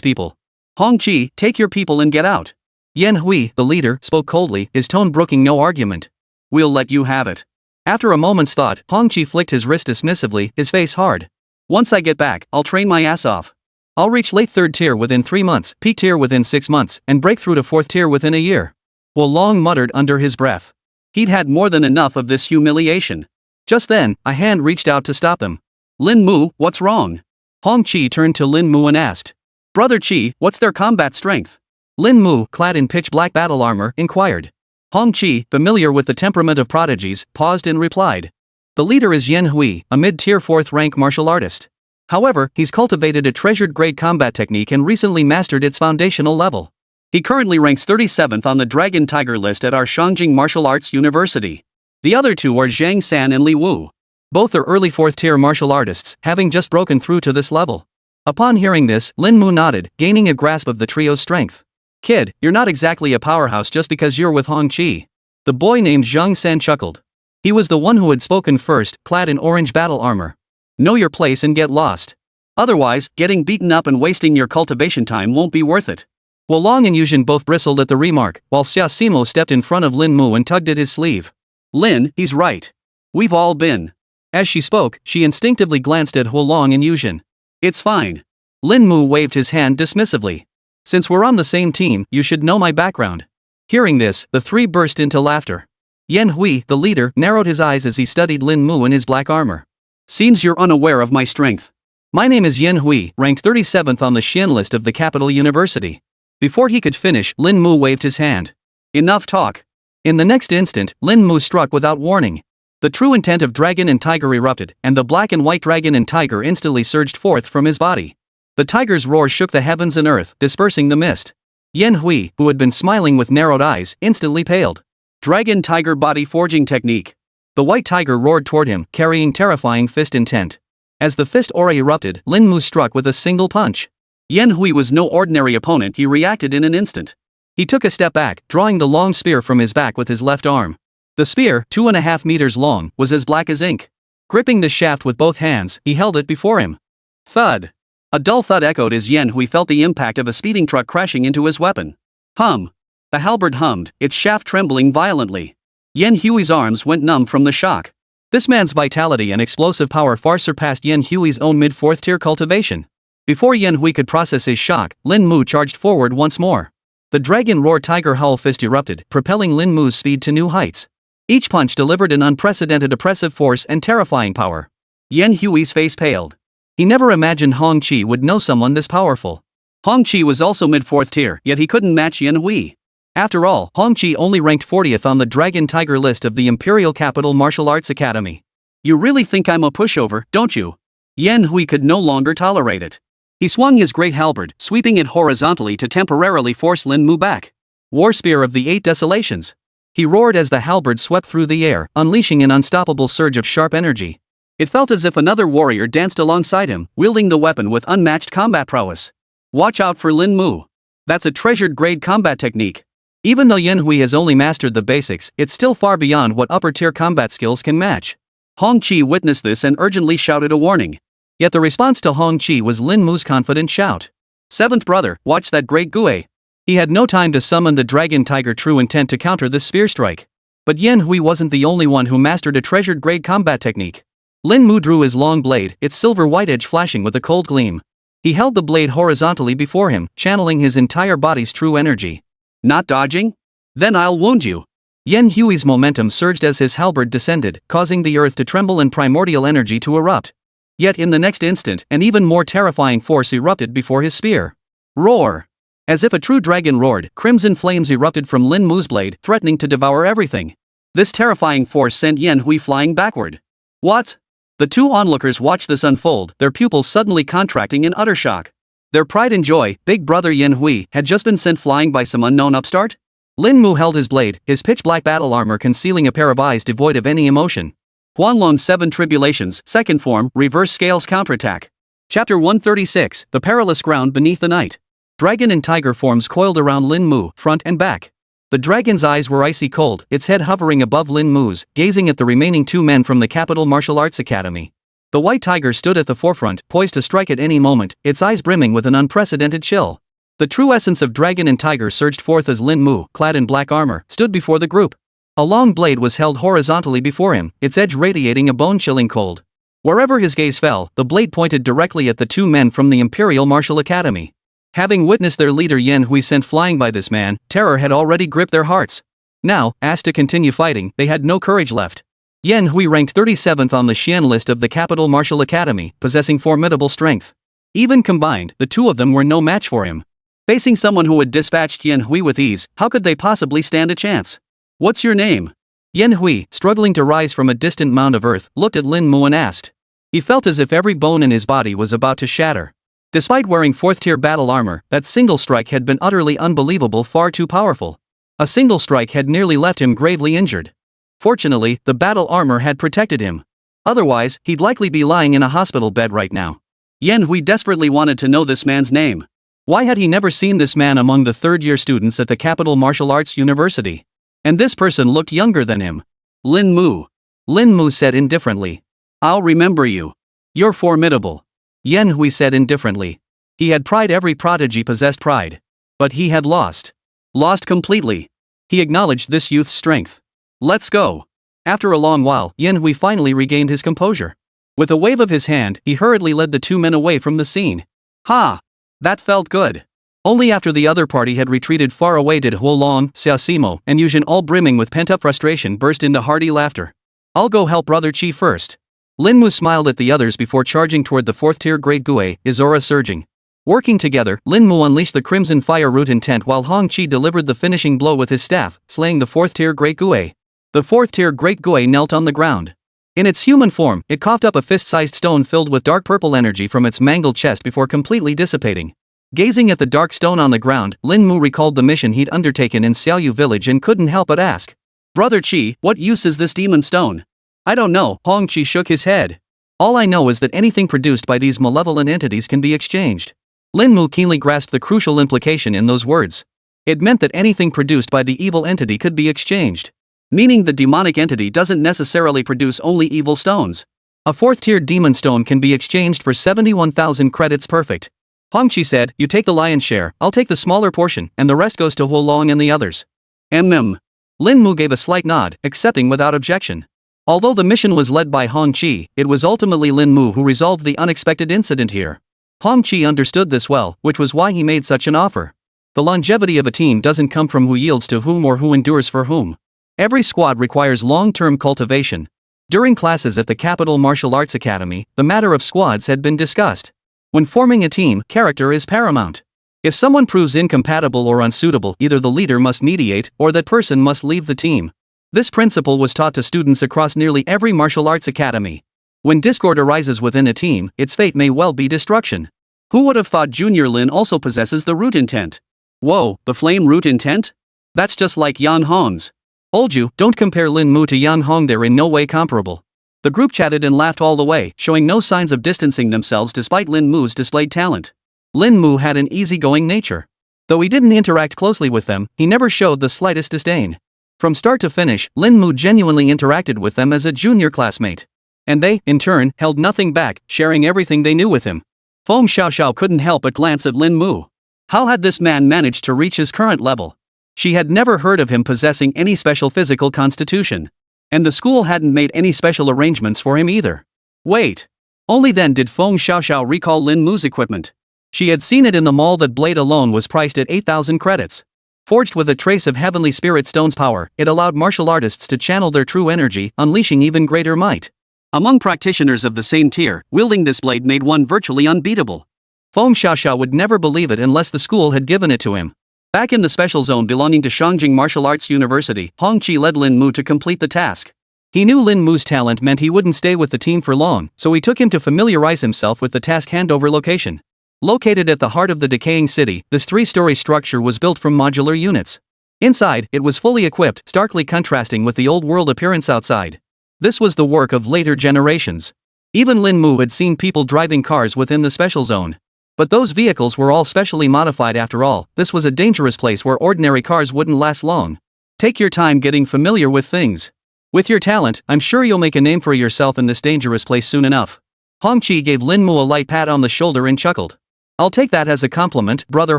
people. Hong Qi, take your people and get out. Yen Hui, the leader, spoke coldly, his tone brooking no argument. We'll let you have it. After a moment's thought, Hong Qi flicked his wrist dismissively, his face hard. Once I get back, I'll train my ass off. I'll reach late 3rd tier within 3 months, peak tier within 6 months, and break through to 4th tier within a year. Wu Long muttered under his breath. He'd had more than enough of this humiliation. Just then, a hand reached out to stop him. Lin Mu, what's wrong? Hong Qi turned to Lin Mu and asked. Brother Qi, what's their combat strength? Lin Mu, clad in pitch-black battle armor, inquired. Hong Qi, familiar with the temperament of prodigies, paused and replied. The leader is Yen Hui, a mid-tier 4th-rank martial artist. However, he's cultivated a treasured-grade combat technique and recently mastered its foundational level. He currently ranks 37th on the Dragon Tiger list at our Shangjing Martial Arts University. The other 2 are Zhang San and Li Wu. Both are early 4th-tier martial artists, having just broken through to this level. Upon hearing this, Lin Mu nodded, gaining a grasp of the trio's strength. Kid, you're not exactly a powerhouse just because you're with Hong Qi. The boy named Zhang San chuckled. He was the one who had spoken first, clad in orange battle armor. Know your place and get lost. Otherwise, getting beaten up and wasting your cultivation time won't be worth it. Wu Long and Yuzhen both bristled at the remark, while Xia Simo stepped in front of Lin Mu and tugged at his sleeve. Lin, he's right. We've all been. As she spoke, she instinctively glanced at Wu Long and Yuzhen. It's fine. Lin Mu waved his hand dismissively. Since we're on the same team, you should know my background. Hearing this, the 3 burst into laughter. Yen Hui, the leader, narrowed his eyes as he studied Lin Mu in his black armor. Seems you're unaware of my strength. My name is Yen Hui, ranked 37th on the Xian list of the Capital University. Before he could finish, Lin Mu waved his hand. Enough talk. In the next instant, Lin Mu struck without warning. The true intent of dragon and tiger erupted, and the black and white dragon and tiger instantly surged forth from his body. The tiger's roar shook the heavens and earth, dispersing the mist. Yen Hui, who had been smiling with narrowed eyes, instantly paled. Dragon Tiger Body Forging Technique. The white tiger roared toward him, carrying terrifying fist intent. As the fist aura erupted, Lin Mu struck with a single punch. Yen Hui was no ordinary opponent, he reacted in an instant. He took a step back, drawing the long spear from his back with his left arm. The spear, 2.5 meters long, was as black as ink. Gripping the shaft with both hands, he held it before him. Thud. A dull thud echoed as Yen Hui felt the impact of a speeding truck crashing into his weapon. Hum. The halberd hummed, its shaft trembling violently. Yen Hui's arms went numb from the shock. This man's vitality and explosive power far surpassed Yen Hui's own mid-4th tier cultivation. Before Yen Hui could process his shock, Lin Mu charged forward once more. The dragon roar tiger howl fist erupted, propelling Lin Mu's speed to new heights. Each punch delivered an unprecedented oppressive force and terrifying power. Yen Hui's face paled. He never imagined Hong Qi would know someone this powerful. Hong Qi was also mid-4th tier, yet he couldn't match Yen Hui. After all, Hong Qi only ranked 40th on the Dragon Tiger list of the Imperial Capital Martial Arts Academy. You really think I'm a pushover, don't you? Yen Hui could no longer tolerate it. He swung his great halberd, sweeping it horizontally to temporarily force Lin Mu back. War Spear of the 8 Desolations. He roared as the halberd swept through the air, unleashing an unstoppable surge of sharp energy. It felt as if another warrior danced alongside him, wielding the weapon with unmatched combat prowess. Watch out for Lin Mu. That's a treasured grade combat technique. Even though Yen Hui has only mastered the basics, it's still far beyond what upper-tier combat skills can match. Hong Qi witnessed this and urgently shouted a warning. Yet the response to Hong Qi was Lin Mu's confident shout. Seventh brother, watch that great Gue. He had no time to summon the Dragon Tiger true intent to counter this spear strike. But Yen Hui wasn't the only one who mastered a treasured grade combat technique. Lin Mu drew his long blade, its silver white edge flashing with a cold gleam. He held the blade horizontally before him, channeling his entire body's true energy. Not dodging? Then I'll wound you. Yen Hui's momentum surged as his halberd descended, causing the earth to tremble and primordial energy to erupt. Yet in the next instant, an even more terrifying force erupted before his spear. Roar! As if a true dragon roared, crimson flames erupted from Lin Mu's blade, threatening to devour everything. This terrifying force sent Yen Hui flying backward. What? The two onlookers watched this unfold, their pupils suddenly contracting in utter shock. Their pride and joy, big brother Yen Hui, had just been sent flying by some unknown upstart? Lin Mu held his blade, his pitch-black battle armor concealing a pair of eyes devoid of any emotion. Huanlong's 7 Tribulations, Second Form, Reverse Scales Counterattack. Chapter 136, The Perilous Ground Beneath the Night. Dragon and tiger forms coiled around Lin Mu, front and back. The dragon's eyes were icy cold, its head hovering above Lin Mu's, gazing at the remaining 2 men from the Capital Martial Arts Academy. The white tiger stood at the forefront, poised to strike at any moment, its eyes brimming with an unprecedented chill. The true essence of dragon and tiger surged forth as Lin Mu, clad in black armor, stood before the group. A long blade was held horizontally before him, its edge radiating a bone-chilling cold. Wherever his gaze fell, the blade pointed directly at the 2 men from the Imperial Martial Academy. Having witnessed their leader Yen Hui sent flying by this man, terror had already gripped their hearts. Now, asked to continue fighting, they had no courage left. Yen Hui ranked 37th on the Xian list of the Capital Martial Academy, possessing formidable strength. Even combined, the 2 of them were no match for him. Facing someone who had dispatched Yen Hui with ease, how could they possibly stand a chance? What's your name? Yen Hui, struggling to rise from a distant mound of earth, looked at Lin Mu and asked. He felt as if every bone in his body was about to shatter. Despite wearing 4th-tier battle armor, that single strike had been utterly unbelievable, far too powerful. A single strike had nearly left him gravely injured. Fortunately, the battle armor had protected him. Otherwise, he'd likely be lying in a hospital bed right now. Yen Hui desperately wanted to know this man's name. Why had he never seen this man among the 3rd-year students at the Capital Martial Arts University? And this person looked younger than him. Lin Mu. Lin Mu said indifferently. I'll remember you. You're formidable. Yen Hui said indifferently. He had pride, every prodigy possessed pride. But he had lost. Lost completely. He acknowledged this youth's strength. Let's go. After a long while, Yen Hui finally regained his composure. With a wave of his hand, he hurriedly led the 2 men away from the scene. Ha! That felt good. Only after the other party had retreated far away did Huolong, Xiaosimo, and Yuzhen, all brimming with pent-up frustration, burst into hearty laughter. I'll go help Brother Qi first. Lin Mu smiled at the others before charging toward the 4th-tier Great Gue, his aura surging. Working together, Lin Mu unleashed the Crimson Fire Root intent while Hong Qi delivered the finishing blow with his staff, slaying the 4th-tier Great Gue. The 4th-tier Great Gue knelt on the ground. In its human form, it coughed up a fist-sized stone filled with dark purple energy from its mangled chest before completely dissipating. Gazing at the dark stone on the ground, Lin Mu recalled the mission he'd undertaken in Xiaoyu village and couldn't help but ask. Brother Qi, what use is this demon stone? I don't know, Hong Qi shook his head. All I know is that anything produced by these malevolent entities can be exchanged. Lin Mu keenly grasped the crucial implication in those words. It meant that anything produced by the evil entity could be exchanged. Meaning the demonic entity doesn't necessarily produce only evil stones. A 4th-tier demon stone can be exchanged for 71,000 credits perfect. Hong Qi said, you take the lion's share, I'll take the smaller portion, and the rest goes to Huolong and the others. Lin Mu gave a slight nod, accepting without objection. Although the mission was led by Hong Qi, it was ultimately Lin Mu who resolved the unexpected incident here. Hong Qi understood this well, which was why he made such an offer. The longevity of a team doesn't come from who yields to whom or who endures for whom. Every squad requires long-term cultivation. During classes at the Capital Martial Arts Academy, the matter of squads had been discussed. When forming a team, character is paramount. If someone proves incompatible or unsuitable, either the leader must mediate, or that person must leave the team. This principle was taught to students across nearly every martial arts academy. When discord arises within a team, its fate may well be destruction. Who would have thought Junior Lin also possesses the root intent? Whoa, the flame root intent? That's just like Yan Hong's. Olju, don't compare Lin Mu to Yan Hong, they're in no way comparable. The group chatted and laughed all the way, showing no signs of distancing themselves despite Lin Mu's displayed talent. Lin Mu had an easygoing nature. Though he didn't interact closely with them, he never showed the slightest disdain. From start to finish, Lin Mu genuinely interacted with them as a junior classmate. And they, in turn, held nothing back, sharing everything they knew with him. Feng Xiaoxiao couldn't help but glance at Lin Mu. How had this man managed to reach his current level? She had never heard of him possessing any special physical constitution. And the school hadn't made any special arrangements for him either. Wait. Only then did Feng Xiaoxiao recall Lin Mu's equipment. She had seen it in the mall. That blade alone was priced at 8,000 credits. Forged with a trace of heavenly spirit stone's power, it allowed martial artists to channel their true energy, unleashing even greater might. Among practitioners of the same tier, wielding this blade made one virtually unbeatable. Feng Xiaoxia would never believe it unless the school had given it to him. Back in the special zone belonging to Shangjing Martial Arts University, Hongqi led Lin Mu to complete the task. He knew Lin Mu's talent meant he wouldn't stay with the team for long, so he took him to familiarize himself with the task handover location. Located at the heart of the decaying city, this three-story structure was built from modular units. Inside, it was fully equipped, starkly contrasting with the old-world appearance outside. This was the work of later generations. Even Lin Mu had seen people driving cars within the special zone. But those vehicles were all specially modified after all. This was a dangerous place where ordinary cars wouldn't last long. Take your time getting familiar with things. With your talent, I'm sure you'll make a name for yourself in this dangerous place soon enough. Hongqi gave Lin Mu a light pat on the shoulder and chuckled. I'll take that as a compliment, brother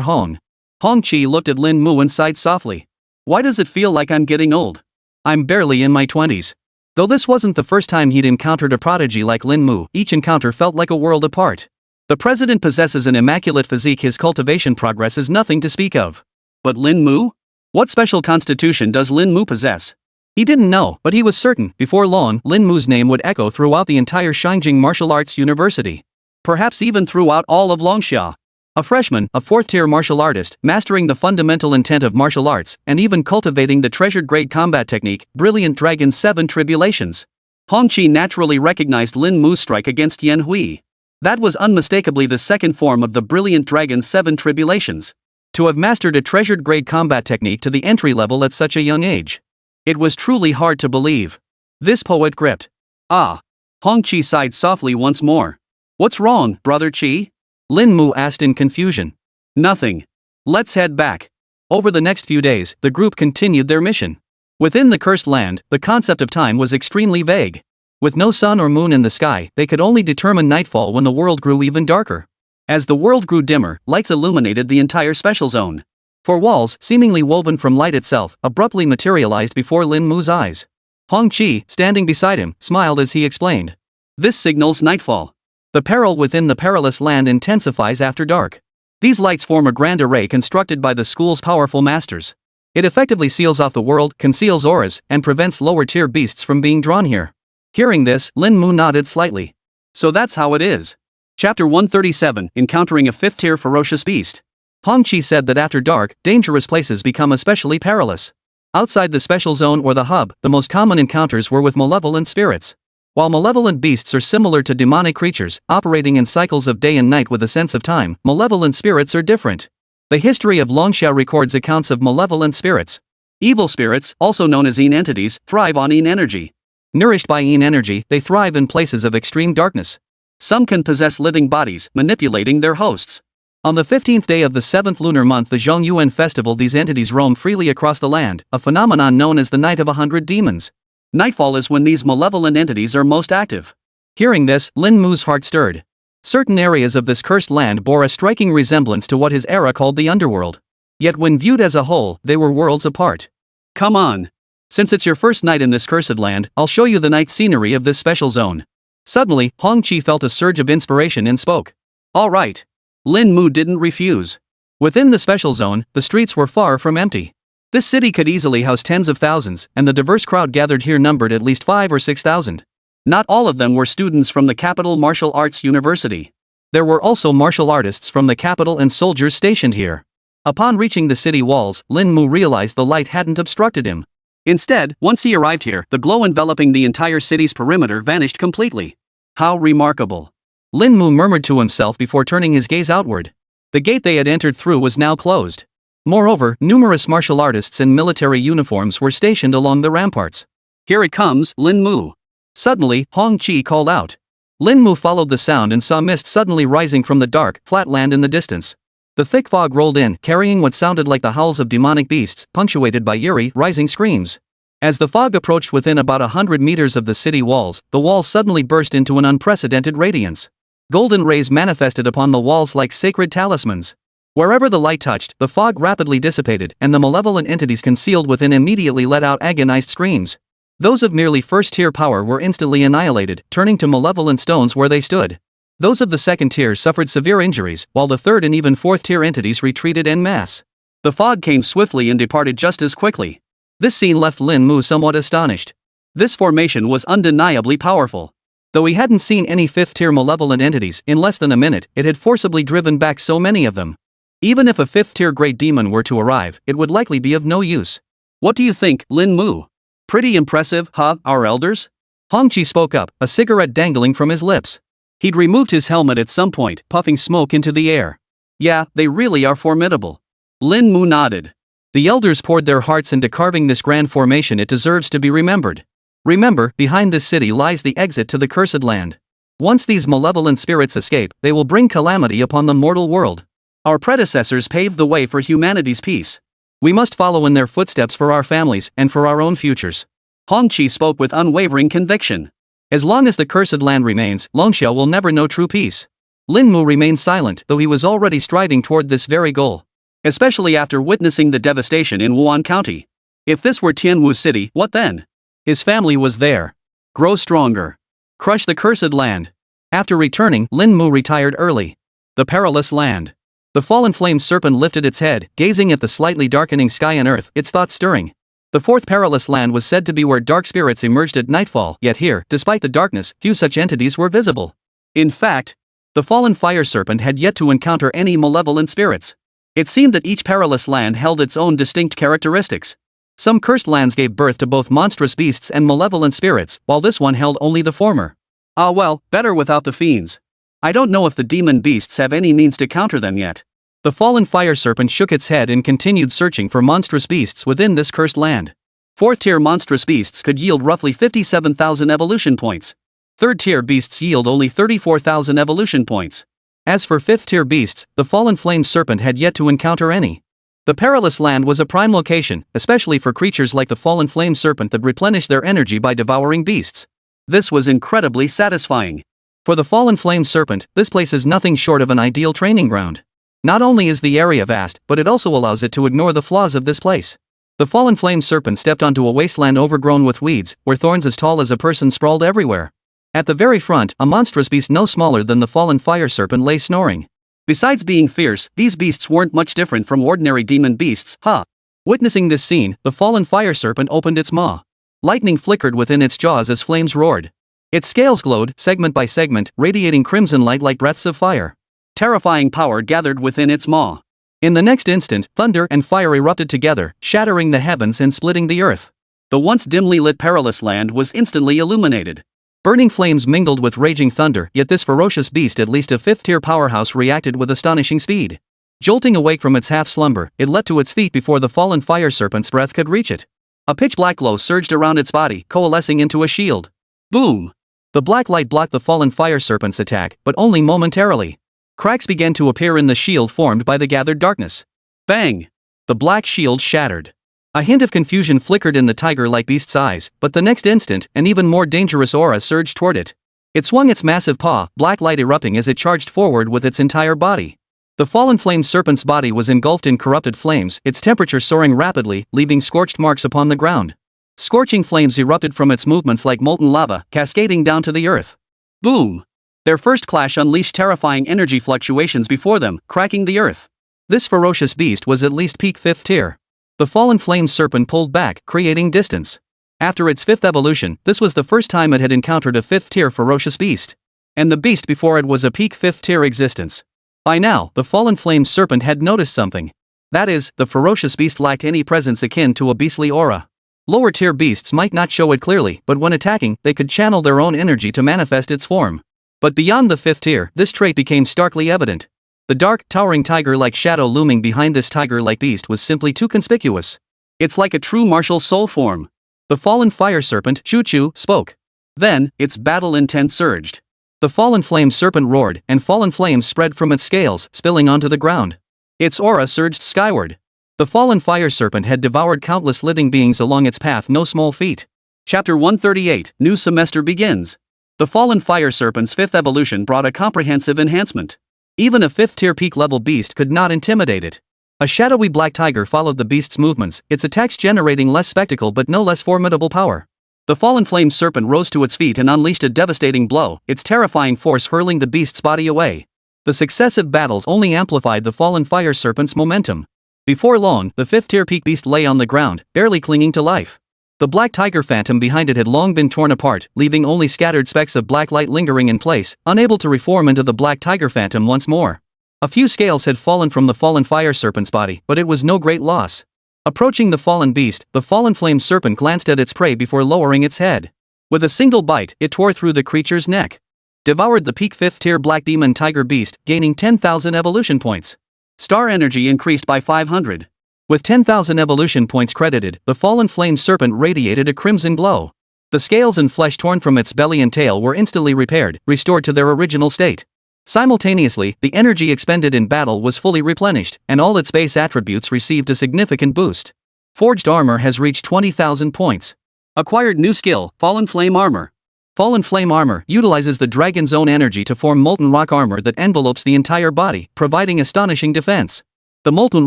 Hong. Hongqi looked at Lin Mu and sighed softly. Why does it feel like I'm getting old? I'm barely in my 20s. Though this wasn't the first time he'd encountered a prodigy like Lin Mu, each encounter felt like a world apart. The president possesses an immaculate physique. His cultivation progress is nothing to speak of. But Lin Mu? What special constitution does Lin Mu possess? He didn't know, but he was certain, before long, Lin Mu's name would echo throughout the entire Shangjing Martial Arts University. Perhaps even throughout all of Longxia. A freshman, a fourth-tier martial artist, mastering the fundamental intent of martial arts, and even cultivating the treasured grade combat technique, Brilliant Dragon's 7 Tribulations. Hongqi naturally recognized Lin Mu's strike against Yan Hui. That was unmistakably the second form of the Brilliant Dragon's 7 Tribulations. To have mastered a treasured grade combat technique to the entry level at such a young age. It was truly hard to believe. This poet gripped. Ah. Hongqi sighed softly once more. What's wrong, brother Qi? Lin Mu asked in confusion. Nothing. Let's head back. Over the next few days, the group continued their mission. Within the cursed land, the concept of time was extremely vague. With no sun or moon in the sky, they could only determine nightfall when the world grew even darker. As the world grew dimmer, lights illuminated the entire special zone. Four walls, seemingly woven from light itself, abruptly materialized before Lin Mu's eyes. Hongqi, standing beside him, smiled as he explained. This signals nightfall. The peril within the perilous land intensifies after dark. These lights form a grand array constructed by the school's powerful masters. It effectively seals off the world, conceals auras, and prevents lower-tier beasts from being drawn here. Hearing this, Lin Mu nodded slightly. So that's how it is. Chapter 137, Encountering a fifth-tier ferocious beast. Hongqi said that after dark, dangerous places become especially perilous. Outside the special zone or the hub, the most common encounters were with malevolent spirits. While malevolent beasts are similar to demonic creatures, operating in cycles of day and night with a sense of time, malevolent spirits are different. The history of Longxia records accounts of malevolent spirits. Evil spirits, also known as Yin entities, thrive on Yin energy. Nourished by Yin energy, they thrive in places of extreme darkness. Some can possess living bodies, manipulating their hosts. On the 15th day of the 7th lunar month, the Zhongyuan festival, these entities roam freely across the land, a phenomenon known as the Night of 100 Demons. Nightfall is when these malevolent entities are most active. Hearing this, Lin Mu's heart stirred. Certain areas of this cursed land bore a striking resemblance to what his era called the underworld. Yet when viewed as a whole, they were worlds apart. Come on. Since it's your first night in this cursed land, I'll show you the night scenery of this special zone. Suddenly, Hongqi felt a surge of inspiration and spoke. All right. Lin Mu didn't refuse. Within the special zone, the streets were far from empty. This city could easily house tens of thousands, and the diverse crowd gathered here numbered at least 5,000 or 6,000. Not all of them were students from the capital martial arts university. There were also martial artists from the capital and soldiers stationed here. Upon reaching the city walls, Lin Mu realized the light hadn't obstructed him. Instead, once he arrived here, the glow enveloping the entire city's perimeter vanished completely. How remarkable. Lin Mu murmured to himself before turning his gaze outward. The gate they had entered through was now closed. Moreover, numerous martial artists in military uniforms were stationed along the ramparts. Here it comes, Lin Mu. Suddenly, Hongqi called out. Lin Mu followed the sound and saw mist suddenly rising from the dark, flat land in the distance. The thick fog rolled in, carrying what sounded like the howls of demonic beasts, punctuated by eerie, rising screams. As the fog approached within about 100 meters of the city walls, the walls suddenly burst into an unprecedented radiance. Golden rays manifested upon the walls like sacred talismans. Wherever the light touched, the fog rapidly dissipated, and the malevolent entities concealed within immediately let out agonized screams. Those of merely first-tier power were instantly annihilated, turning to malevolent stones where they stood. Those of the second tier suffered severe injuries, while the third and even fourth tier entities retreated en masse. The fog came swiftly and departed just as quickly. This scene left Lin Mu somewhat astonished. This formation was undeniably powerful. Though he hadn't seen any fifth-tier malevolent entities in less than a minute, it had forcibly driven back so many of them. Even if a fifth-tier great demon were to arrive, it would likely be of no use. What do you think, Lin Mu? Pretty impressive, huh, our elders? Hongqi spoke up, a cigarette dangling from his lips. He'd removed his helmet at some point, puffing smoke into the air. Yeah, they really are formidable. Lin Mu nodded. The elders poured their hearts into carving this grand formation. It deserves to be remembered. Remember, behind this city lies the exit to the cursed land. Once these malevolent spirits escape, they will bring calamity upon the mortal world. Our predecessors paved the way for humanity's peace. We must follow in their footsteps for our families and for our own futures. Hongqi spoke with unwavering conviction. As long as the cursed land remains, Longxiao will never know true peace. Lin Mu remained silent, though he was already striving toward this very goal. Especially after witnessing the devastation in Wuan County. If this were Tianwu City, what then? His family was there. Grow stronger. Crush the cursed land. After returning, Lin Mu retired early. The perilous land. The fallen flame serpent lifted its head, gazing at the slightly darkening sky and earth, its thoughts stirring. The fourth perilous land was said to be where dark spirits emerged at nightfall, yet here, despite the darkness, few such entities were visible. In fact, the fallen fire serpent had yet to encounter any malevolent spirits. It seemed that each perilous land held its own distinct characteristics. Some cursed lands gave birth to both monstrous beasts and malevolent spirits, while this one held only the former. Ah well, better without the fiends. I don't know if the demon beasts have any means to counter them yet. The fallen fire serpent shook its head and continued searching for monstrous beasts within this cursed land. Fourth-tier monstrous beasts could yield roughly 57,000 evolution points. Third-tier beasts yield only 34,000 evolution points. As for fifth-tier beasts, the fallen flame serpent had yet to encounter any. The perilous land was a prime location, especially for creatures like the fallen flame serpent that replenish their energy by devouring beasts. This was incredibly satisfying. For the fallen flame serpent, this place is nothing short of an ideal training ground. Not only is the area vast, but it also allows it to ignore the flaws of this place. The fallen flame serpent stepped onto a wasteland overgrown with weeds, where thorns as tall as a person sprawled everywhere. At the very front, a monstrous beast no smaller than the fallen fire serpent lay snoring. Besides being fierce, these beasts weren't much different from ordinary demon beasts, huh? Witnessing this scene, the fallen fire serpent opened its maw. Lightning flickered within its jaws as flames roared. Its scales glowed, segment by segment, radiating crimson light like breaths of fire. Terrifying power gathered within its maw. In the next instant, thunder and fire erupted together, shattering the heavens and splitting the earth. The once dimly lit perilous land was instantly illuminated. Burning flames mingled with raging thunder, yet this ferocious beast, at least a fifth-tier powerhouse, reacted with astonishing speed. Jolting awake from its half-slumber, it leapt to its feet before the fallen fire serpent's breath could reach it. A pitch-black glow surged around its body, coalescing into a shield. Boom! The black light blocked the fallen fire serpent's attack, but only momentarily. Cracks began to appear in the shield formed by the gathered darkness. Bang! The black shield shattered. A hint of confusion flickered in the tiger-like beast's eyes, but the next instant, an even more dangerous aura surged toward it. It swung its massive paw, black light erupting as it charged forward with its entire body. The fallen flame serpent's body was engulfed in corrupted flames, its temperature soaring rapidly, leaving scorched marks upon the ground. Scorching flames erupted from its movements like molten lava, cascading down to the earth. Boom! Their first clash unleashed terrifying energy fluctuations before them, cracking the earth. This ferocious beast was at least peak 5th tier. The fallen flame serpent pulled back, creating distance. After its 5th evolution, this was the first time it had encountered a 5th tier ferocious beast. And the beast before it was a peak 5th tier existence. By now, the fallen flame serpent had noticed something. That is, the ferocious beast lacked any presence akin to a beastly aura. Lower tier beasts might not show it clearly, but when attacking, they could channel their own energy to manifest its form. But beyond the 5th tier, this trait became starkly evident. The dark, towering tiger-like shadow looming behind this tiger-like beast was simply too conspicuous. It's like a true martial soul form. The fallen fire serpent, Chu spoke. Then, its battle intent surged. The fallen flame serpent roared, and fallen flames spread from its scales, spilling onto the ground. Its aura surged skyward. The fallen fire serpent had devoured countless living beings along its path, no small feat. Chapter 138, New Semester Begins. The fallen fire serpent's 5th evolution brought a comprehensive enhancement. Even a 5th tier peak level beast could not intimidate it. A shadowy black tiger followed the beast's movements, its attacks generating less spectacle but no less formidable power. The fallen flame serpent rose to its feet and unleashed a devastating blow, its terrifying force hurling the beast's body away. The successive battles only amplified the fallen fire serpent's momentum. Before long, the 5th-tier peak beast lay on the ground, barely clinging to life. The black tiger phantom behind it had long been torn apart, leaving only scattered specks of black light lingering in place, unable to reform into the black tiger phantom once more. A few scales had fallen from the fallen fire serpent's body, but it was no great loss. Approaching the fallen beast, the fallen flame serpent glanced at its prey before lowering its head. With a single bite, it tore through the creature's neck. Devoured the peak 5th-tier black demon tiger beast, gaining 10,000 evolution points. Star energy increased by 500. With 10,000 evolution points credited, the fallen flame serpent radiated a crimson glow. The scales and flesh torn from its belly and tail were instantly repaired, restored to their original state. Simultaneously, the energy expended in battle was fully replenished, and all its base attributes received a significant boost. Forged armor has reached 20,000 points. Acquired new skill, Fallen Flame Armor. Fallen Flame Armor utilizes the dragon's own energy to form molten rock armor that envelopes the entire body, providing astonishing defense. The molten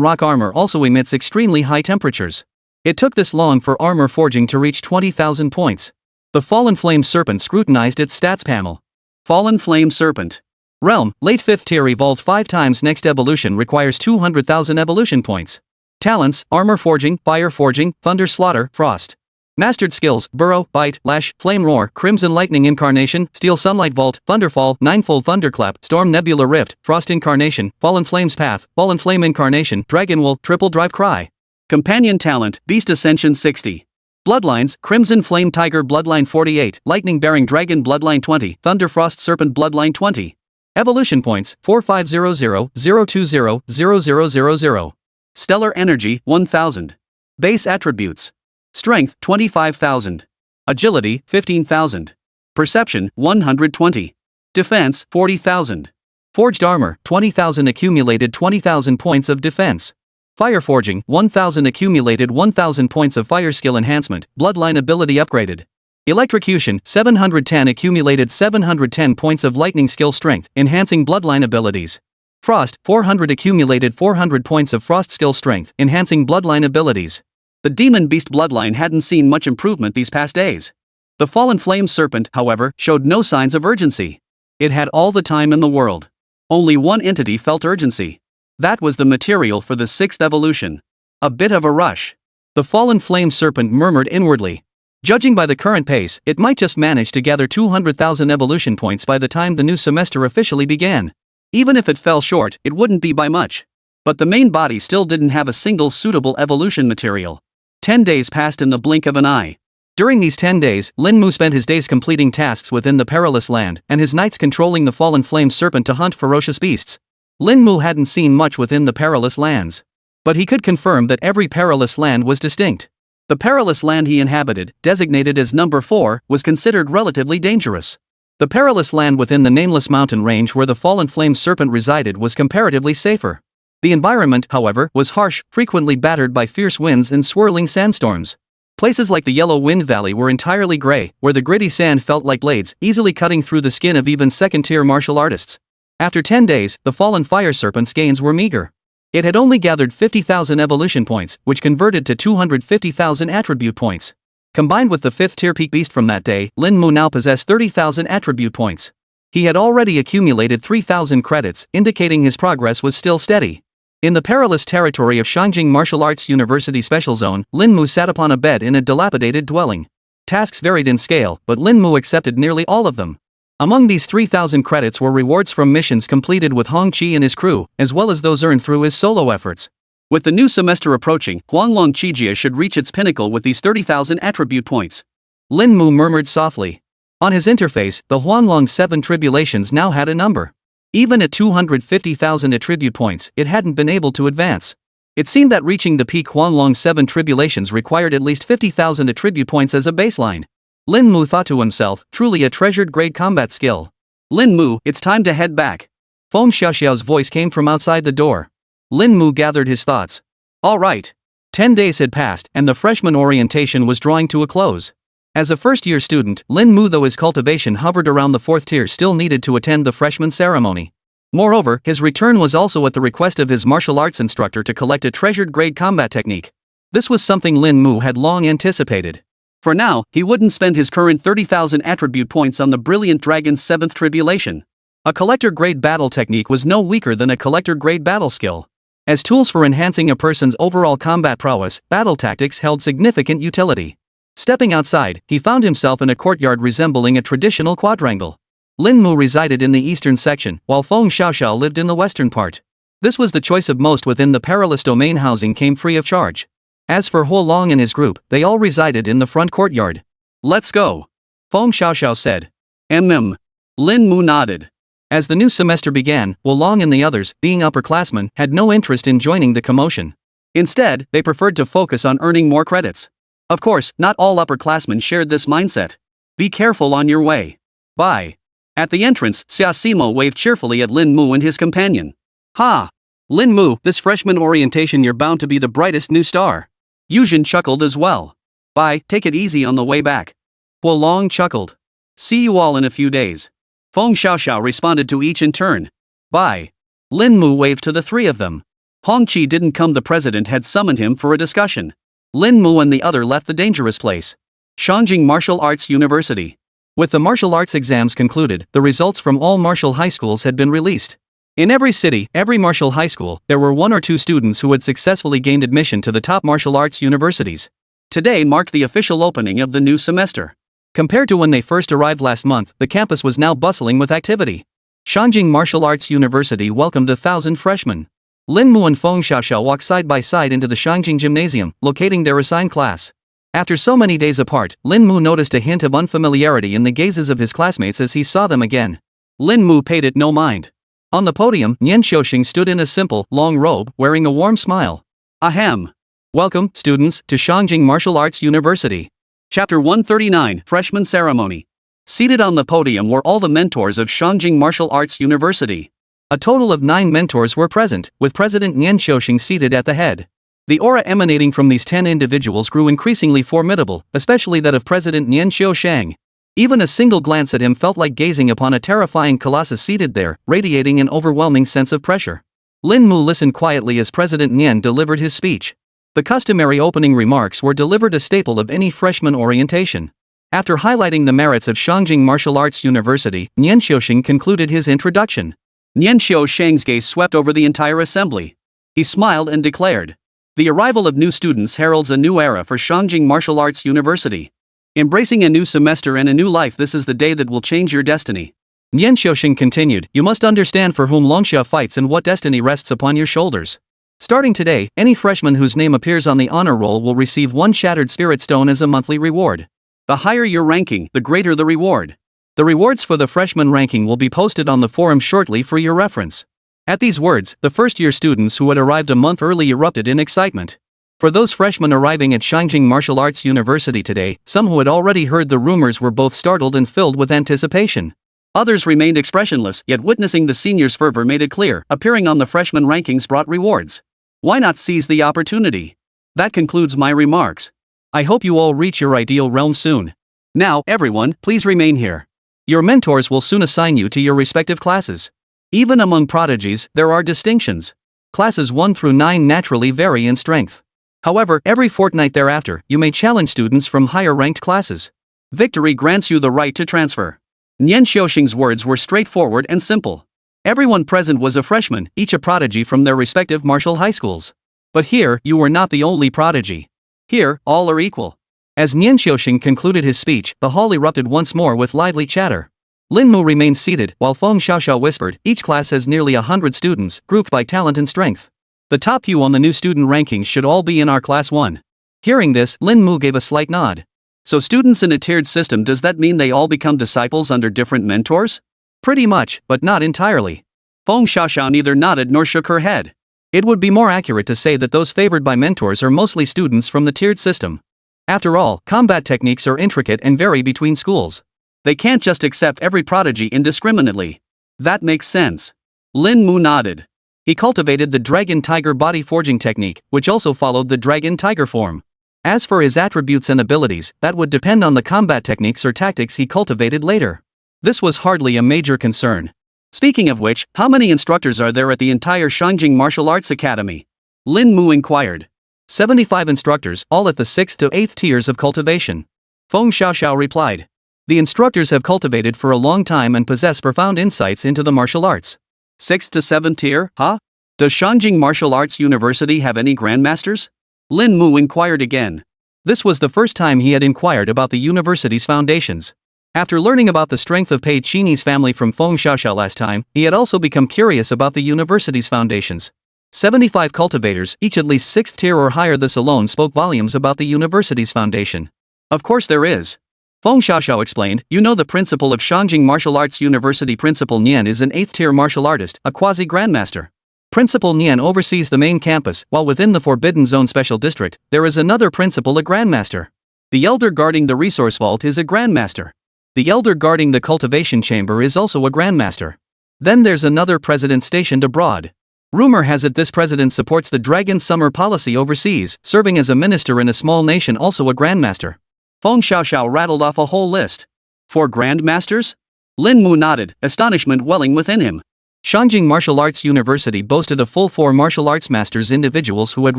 rock armor also emits extremely high temperatures. It took this long for armor forging to reach 20,000 points. The Fallen Flame Serpent scrutinized its stats panel. Fallen Flame Serpent. Realm, late 5th tier evolved 5 times. Next evolution requires 200,000 evolution points. Talents, Armor Forging, Fire Forging, Thunder Slaughter, Frost. Mastered skills, Burrow, Bite, Lash, Flame Roar, Crimson Lightning Incarnation, Steel Sunlight Vault, Thunderfall, Ninefold Thunderclap, Storm Nebula Rift, Frost Incarnation, Fallen Flames Path, Fallen Flame Incarnation, Dragon Wool, Triple Drive Cry. Companion Talent, Beast Ascension 60. Bloodlines, Crimson Flame Tiger Bloodline 48, Lightning Bearing Dragon Bloodline 20, Thunder Frost Serpent Bloodline 20. Evolution Points, 4500-020-0000. Stellar Energy, 1000. Base Attributes. Strength, 25,000. Agility, 15,000. Perception, 120. Defense, 40,000. Forged Armor, 20,000 accumulated 20,000 points of defense. Fire Forging, 1,000 accumulated 1,000 points of fire skill enhancement, bloodline ability upgraded. Electrocution, 710 accumulated 710 points of lightning skill strength, enhancing bloodline abilities. Frost, 400 accumulated 400 points of frost skill strength, enhancing bloodline abilities. The Demon Beast bloodline hadn't seen much improvement these past days. The Fallen Flame Serpent, however, showed no signs of urgency. It had all the time in the world. Only one entity felt urgency. That was the material for the 6th evolution. A bit of a rush. The Fallen Flame Serpent murmured inwardly. Judging by the current pace, it might just manage to gather 200,000 evolution points by the time the new semester officially began. Even if it fell short, it wouldn't be by much. But the main body still didn't have a single suitable evolution material. 10 days passed in the blink of an eye. During these 10 days, Lin Mu spent his days completing tasks within the Perilous Land, and his nights controlling the Fallen Flame Serpent to hunt ferocious beasts. Lin Mu hadn't seen much within the Perilous Lands. But he could confirm that every Perilous Land was distinct. The perilous land he inhabited, designated as number 4, was considered relatively dangerous. The perilous land within the nameless mountain range where the Fallen Flame Serpent resided was comparatively safer. The environment, however, was harsh, frequently battered by fierce winds and swirling sandstorms. Places like the Yellow Wind Valley were entirely gray, where the gritty sand felt like blades, easily cutting through the skin of even second-tier martial artists. After 10 days, the Fallen Fire Serpent's gains were meager. It had only gathered 50,000 evolution points, which converted to 250,000 attribute points. Combined with the 5th-tier peak beast from that day, Lin Mu now possessed 30,000 attribute points. He had already accumulated 3,000 credits, indicating his progress was still steady. In the perilous territory of Shangjing Martial Arts University Special Zone, Lin Mu sat upon a bed in a dilapidated dwelling. Tasks varied in scale, but Lin Mu accepted nearly all of them. Among these 3,000 credits were rewards from missions completed with Hong Chi and his crew, as well as those earned through his solo efforts. With the new semester approaching, Huanglong Qijia should reach its pinnacle with these 30,000 attribute points. Lin Mu murmured softly. On his interface, the Huanglong 7 tribulations now had a number. Even at 250,000 attribute points, it hadn't been able to advance. It seemed that reaching the peak Huanglong 7 tribulations required at least 50,000 attribute points as a baseline. Lin Mu thought to himself, truly a treasured grade combat skill. Lin Mu, it's time to head back. Feng Xiaoxiao's voice came from outside the door. Lin Mu gathered his thoughts. All right. 10 days had passed, and the freshman orientation was drawing to a close. As a first-year student, Lin Mu, though his cultivation hovered around the 4th tier, still needed to attend the freshman ceremony. Moreover, his return was also at the request of his martial arts instructor to collect a treasured grade combat technique. This was something Lin Mu had long anticipated. For now, he wouldn't spend his current 30,000 attribute points on the brilliant dragon's 7th tribulation. A collector-grade battle technique was no weaker than a collector-grade battle skill. As tools for enhancing a person's overall combat prowess, battle tactics held significant utility. Stepping outside, he found himself in a courtyard resembling a traditional quadrangle. Lin Mu resided in the eastern section, while Feng Xiaoxiao lived in the western part. This was the choice of most within the perilous domain. Housing came free of charge. As for Huo Long and his group, they all resided in the front courtyard. "Let's go," Feng Xiaoxiao said. Lin Mu nodded. As the new semester began, Huo Long and the others, being upperclassmen, had no interest in joining the commotion. Instead, they preferred to focus on earning more credits. Of course, not all upperclassmen shared this mindset. "Be careful on your way. Bye." At the entrance, Xia Simo waved cheerfully at Lin Mu and his companion. "Ha! Lin Mu, this freshman orientation you're bound to be the brightest new star." Yuzhen chuckled as well. "Bye, take it easy on the way back." Huo Long chuckled. "See you all in a few days." Feng Xiaoxiao responded to each in turn. "Bye." Lin Mu waved to the three of them. Hongqi didn't come. The president had summoned him for a discussion. Lin Mu and the other left the dangerous place. Shangjing Martial Arts University. With the martial arts exams concluded, the results from all martial high schools had been released. In every city, every martial high school, there were 1 or 2 students who had successfully gained admission to the top martial arts universities. Today marked the official opening of the new semester. Compared to when they first arrived last month, the campus was now bustling with activity. Shangjing Martial Arts University welcomed 1,000 freshmen. Lin Mu and Feng Xiaoxiao walked side by side into the Shangjing Gymnasium, locating their assigned class. After so many days apart, Lin Mu noticed a hint of unfamiliarity in the gazes of his classmates as he saw them again. Lin Mu paid it no mind. On the podium, Nian Xiaoxing stood in a simple, long robe, wearing a warm smile. Ahem. Welcome, students, to Shangjing Martial Arts University. Chapter 139, Freshman Ceremony. Seated on the podium were all the mentors of Shangjing Martial Arts University. A total of 9 mentors were present, with President Nian Xiaoxing seated at the head. The aura emanating from these 10 individuals grew increasingly formidable, especially that of President Nian Xiaoxiang. Even a single glance at him felt like gazing upon a terrifying colossus seated there, radiating an overwhelming sense of pressure. Lin Mu listened quietly as President Nian delivered his speech. The customary opening remarks were delivered, a staple of any freshman orientation. After highlighting the merits of Shangjing Martial Arts University, Nian Xiaoxing concluded his introduction. Nian Xiaoxiang's gaze swept over the entire assembly. He smiled and declared, "The arrival of new students heralds a new era for Shangjing Martial Arts University. Embracing a new semester and a new life, this is the day that will change your destiny." Nian Xiaoxing continued, "You must understand for whom Longxia fights and what destiny rests upon your shoulders. Starting today, any freshman whose name appears on the honor roll will receive 1 shattered spirit stone as a monthly reward. The higher your ranking, the greater the reward. The rewards for the freshman ranking will be posted on the forum shortly for your reference." At these words, the first-year students who had arrived a month early erupted in excitement. For those freshmen arriving at Shangjing Martial Arts University today, some who had already heard the rumors were both startled and filled with anticipation. Others remained expressionless, yet witnessing the seniors' fervor made it clear, appearing on the freshman rankings brought rewards. Why not seize the opportunity? That concludes my remarks. I hope you all reach your ideal realm soon. Now, everyone, please remain here. Your mentors will soon assign you to your respective classes. Even among prodigies, there are distinctions. Classes 1 through 9 naturally vary in strength. However, every fortnight thereafter, you may challenge students from higher-ranked classes. Victory grants you the right to transfer. Nian Xiaoxing's words were straightforward and simple. Everyone present was a freshman, each a prodigy from their respective martial high schools. But here, you were not the only prodigy. Here, all are equal. As Nian Xiaoxing concluded his speech, the hall erupted once more with lively chatter. Lin Mu remained seated, while Feng Xiaoxiao whispered, "Each class has nearly 100 students, grouped by talent and strength. The top few on the new student rankings should all be in our class 1. Hearing this, Lin Mu gave a slight nod. "So students in a tiered system, does that mean they all become disciples under different mentors?" "Pretty much, but not entirely." Feng Xiaoxiao neither nodded nor shook her head. It would be more accurate to say that those favored by mentors are mostly students from the tiered system. After all, combat techniques are intricate and vary between schools. They can't just accept every prodigy indiscriminately. That makes sense. Lin Mu nodded. He cultivated the dragon tiger body forging technique, which also followed the dragon tiger form. As for his attributes and abilities, that would depend on the combat techniques or tactics he cultivated later. This was hardly a major concern. Speaking of which, how many instructors are there at the entire Shangjing Martial Arts Academy? Lin Mu inquired. 75 instructors, all at the 6th to 8th tiers of cultivation. Feng Xiaoxiao replied. The instructors have cultivated for a long time and possess profound insights into the martial arts. 6th to 7th tier, huh? Does Shanjing Martial Arts University have any grandmasters? Lin Mu inquired again. This was the first time he had inquired about the university's foundations. After learning about the strength of Pei Qini's family from Feng Xiaoxiao last time, he had also become curious about the university's foundations. 75 cultivators, each at least 6th tier or higher. This alone spoke volumes about the university's foundation. Of course there is. Feng Xiaoxiao explained, you know the principal of Shanjing Martial Arts University. Principal Nian is an 8th tier martial artist, a quasi-grandmaster. Principal Nian oversees the main campus, while within the Forbidden Zone Special District, there is another principal, a grandmaster. The elder guarding the resource vault is a grandmaster. The elder guarding the cultivation chamber is also a grandmaster. Then there's another president stationed abroad. Rumor has it this president supports the Dragon Summer policy overseas, serving as a minister in a small nation, also a grandmaster. Feng Xiaoxiao rattled off a whole list. 4 grandmasters? Lin Mu nodded, astonishment welling within him. Shanjing Martial Arts University boasted a full 4 martial arts masters, individuals who had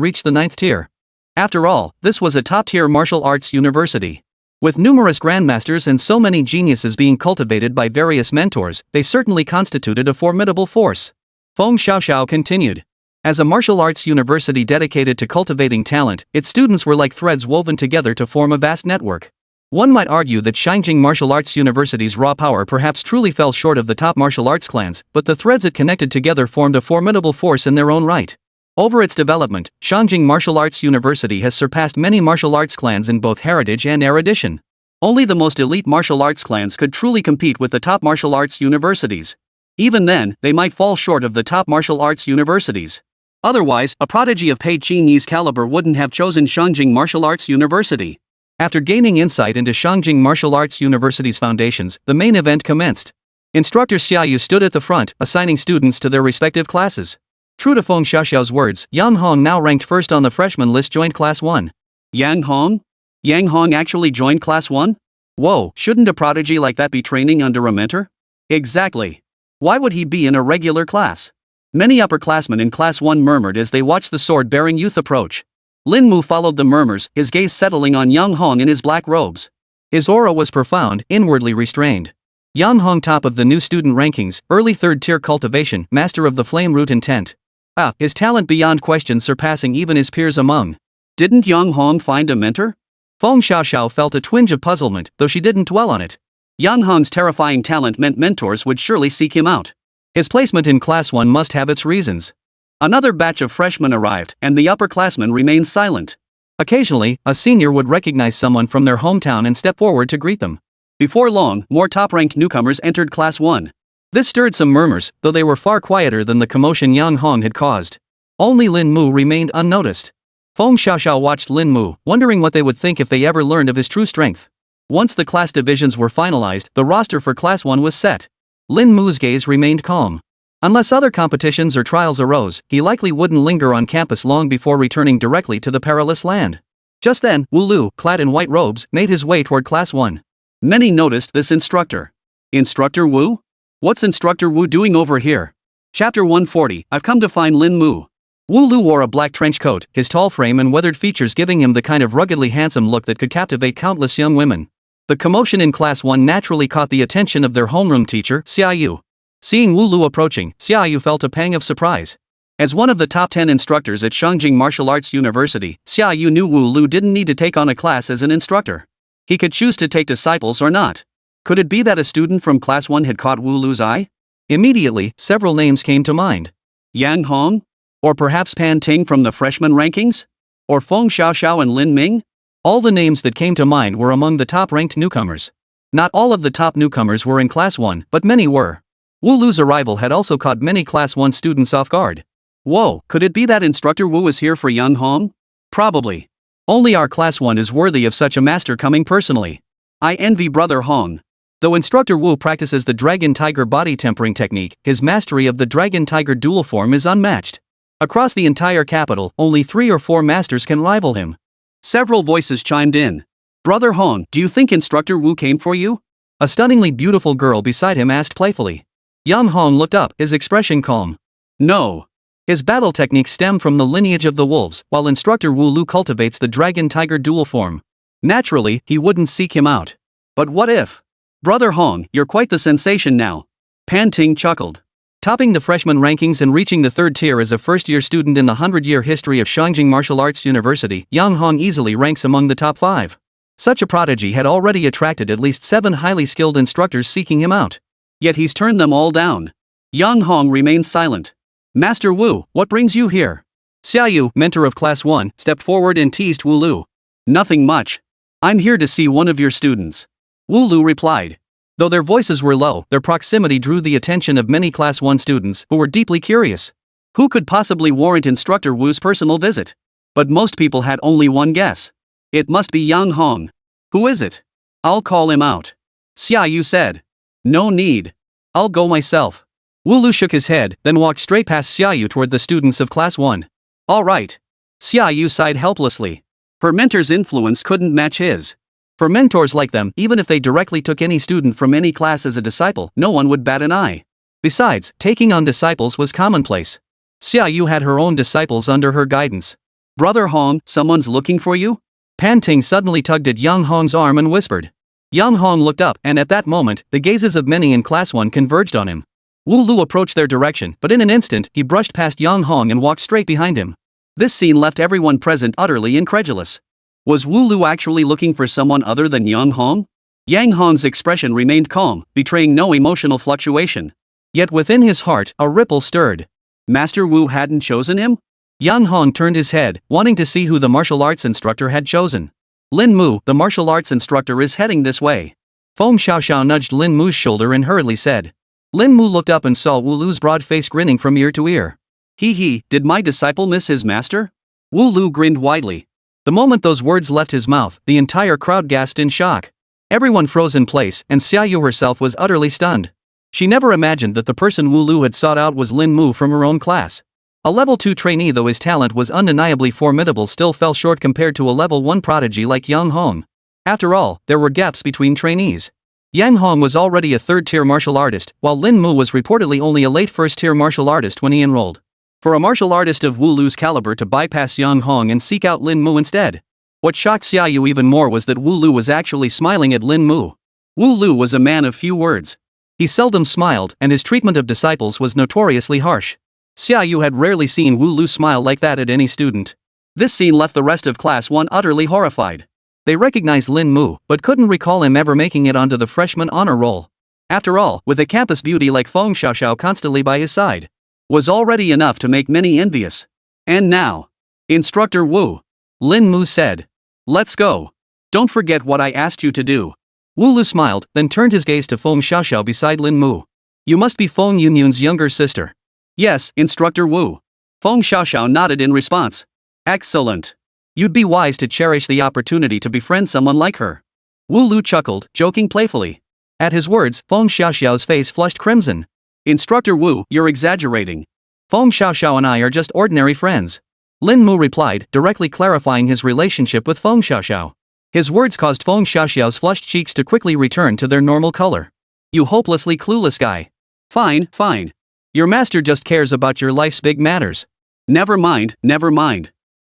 reached the 9th tier. After all, this was a top-tier martial arts university. With numerous grandmasters and so many geniuses being cultivated by various mentors, they certainly constituted a formidable force. Feng Xiaoxiao continued. As a martial arts university dedicated to cultivating talent, its students were like threads woven together to form a vast network. One might argue that Shanjing Martial Arts University's raw power perhaps truly fell short of the top martial arts clans, but the threads it connected together formed a formidable force in their own right. Over its development, Shanjing Martial Arts University has surpassed many martial arts clans in both heritage and erudition. Only the most elite martial arts clans could truly compete with the top martial arts universities. Even then, they might fall short of the top martial arts universities. Otherwise, a prodigy of Pei Qini's caliber wouldn't have chosen Shanjing Martial Arts University. After gaining insight into Shanjing Martial Arts University's foundations, the main event commenced. Instructor Xiaoyu stood at the front, assigning students to their respective classes. True to Feng Xiaoxiao's words, Yang Hong, now ranked first on the freshman list, joined Class 1. Yang Hong? Yang Hong actually joined Class 1? Whoa, shouldn't a prodigy like that be training under a mentor? Exactly. Why would he be in a regular class? Many upperclassmen in Class 1 murmured as they watched the sword-bearing youth approach. Lin Mu followed the murmurs, his gaze settling on Yang Hong in his black robes. His aura was profound, inwardly restrained. Yang Hong, top of the new student rankings, early 3rd tier cultivation, master of the flame root intent. His talent beyond question surpassing even his peers among. Didn't Yang Hong find a mentor? Feng Xiaoxiao felt a twinge of puzzlement, though she didn't dwell on it. Yang Hong's terrifying talent meant mentors would surely seek him out. His placement in Class 1 must have its reasons. Another batch of freshmen arrived, and the upperclassmen remained silent. Occasionally, a senior would recognize someone from their hometown and step forward to greet them. Before long, more top-ranked newcomers entered Class 1. This stirred some murmurs, though they were far quieter than the commotion Yang Hong had caused. Only Lin Mu remained unnoticed. Feng Xiaoxiao watched Lin Mu, wondering what they would think if they ever learned of his true strength. Once the class divisions were finalized, the roster for Class 1 was set. Lin Mu's gaze remained calm. Unless other competitions or trials arose, he likely wouldn't linger on campus long before returning directly to the perilous land. Just then, Wu Lu, clad in white robes, made his way toward Class 1. Many noticed this instructor. Instructor Wu? What's Instructor Wu doing over here? Chapter 140, I've come to find Lin Mu. Wu Lu wore a black trench coat, his tall frame and weathered features giving him the kind of ruggedly handsome look that could captivate countless young women. The commotion in Class 1 naturally caught the attention of their homeroom teacher, Xiaoyu. Seeing Wu Lu approaching, Xiaoyu felt a pang of surprise. As one of the top 10 instructors at Shanjing Martial Arts University, Xiaoyu knew Wu Lu didn't need to take on a class as an instructor. He could choose to take disciples or not. Could it be that a student from Class 1 had caught Wu Lu's eye? Immediately, several names came to mind. Yang Hong? Or perhaps Pan Ting from the freshman rankings? Or Feng Xiaoxiao and Lin Ming? All the names that came to mind were among the top-ranked newcomers. Not all of the top newcomers were in Class 1, but many were. Wu Lu's arrival had also caught many Class 1 students off guard. Whoa, could it be that Instructor Wu is here for Yang Hong? Probably. Only our Class 1 is worthy of such a master coming personally. I envy Brother Hong. Though Instructor Wu practices the Dragon Tiger body tempering technique, his mastery of the Dragon Tiger dual form is unmatched. Across the entire capital, only 3 or 4 masters can rival him. Several voices chimed in. Brother Hong, do you think Instructor Wu came for you? A stunningly beautiful girl beside him asked playfully. Yang Hong looked up, his expression calm. No. His battle techniques stem from the lineage of the wolves, while Instructor Wu Lu cultivates the Dragon Tiger dual form. Naturally, he wouldn't seek him out. But what if? Brother Hong, you're quite the sensation now. Pan Ting chuckled. Topping the freshman rankings and reaching the third tier as a first-year student in the 100-year history of Shangjing Martial Arts University, Yang Hong easily ranks among the top 5. Such a prodigy had already attracted at least 7 highly skilled instructors seeking him out. Yet he's turned them all down. Yang Hong remains silent. Master Wu, what brings you here? Xiaoyu, mentor of Class 1, stepped forward and teased Wu Lu. Nothing much. I'm here to see one of your students. Wu Lu replied. Though their voices were low, their proximity drew the attention of many Class 1 students who were deeply curious. Who could possibly warrant Instructor Wu's personal visit? But most people had only one guess. It must be Yang Hong. Who is it? I'll call him out. Xiaoyu said. No need. I'll go myself. Wu Lu shook his head, then walked straight past Xiaoyu toward the students of Class 1. All right. Xiaoyu sighed helplessly. Her mentor's influence couldn't match his. For mentors like them, even if they directly took any student from any class as a disciple, no one would bat an eye. Besides, taking on disciples was commonplace. Xiaoyu had her own disciples under her guidance. Brother Hong, someone's looking for you? Pan Ting suddenly tugged at Yang Hong's arm and whispered. Yang Hong looked up, and at that moment, the gazes of many in Class 1 converged on him. Wu Lu approached their direction, but in an instant, he brushed past Yang Hong and walked straight behind him. This scene left everyone present utterly incredulous. Was Wu Lu actually looking for someone other than Yang Hong? Yang Hong's expression remained calm, betraying no emotional fluctuation. Yet within his heart, a ripple stirred. Master Wu hadn't chosen him? Yang Hong turned his head, wanting to see who the martial arts instructor had chosen. Lin Mu, the martial arts instructor, is heading this way. Feng Xiaoxiao nudged Lin Mu's shoulder and hurriedly said. Lin Mu looked up and saw Wu Lu's broad face grinning from ear to ear. Hee, did my disciple miss his master? Wu Lu grinned widely. The moment those words left his mouth, the entire crowd gasped in shock. Everyone froze in place, and Xiaoyu herself was utterly stunned. She never imagined that the person Wu Lu had sought out was Lin Mu from her own class. A level 2 trainee, though his talent was undeniably formidable, still fell short compared to a level 1 prodigy like Yang Hong. After all, there were gaps between trainees. Yang Hong was already a third-tier martial artist, while Lin Mu was reportedly only a late first-tier martial artist when he enrolled. For a martial artist of Wu Lu's caliber to bypass Yang Hong and seek out Lin Mu instead. What shocked Xiaoyu even more was that Wu Lu was actually smiling at Lin Mu. Wu Lu was a man of few words. He seldom smiled, and his treatment of disciples was notoriously harsh. Xiaoyu had rarely seen Wu Lu smile like that at any student. This scene left the rest of Class 1 utterly horrified. They recognized Lin Mu, but couldn't recall him ever making it onto the freshman honor roll. After all, with a campus beauty like Feng Xiaoxiao constantly by his side, was already enough to make many envious. And now, Instructor Wu. Lin Mu said. Let's go. Don't forget what I asked you to do. Wu Lu smiled, then turned his gaze to Feng Xiaoxiao beside Lin Mu. You must be Feng Yunyun's younger sister. Yes, Instructor Wu. Feng Xiaoxiao nodded in response. Excellent. You'd be wise to cherish the opportunity to befriend someone like her. Wu Lu chuckled, joking playfully. At his words, Feng Xiaoxiao's face flushed crimson. Instructor Wu, you're exaggerating. Feng Xiaoxiao and I are just ordinary friends. Lin Mu replied, directly clarifying his relationship with Feng Xiaoxiao. His words caused Feng Xiaoxiao's flushed cheeks to quickly return to their normal color. You hopelessly clueless guy. Fine. Your master just cares about your life's big matters. Never mind.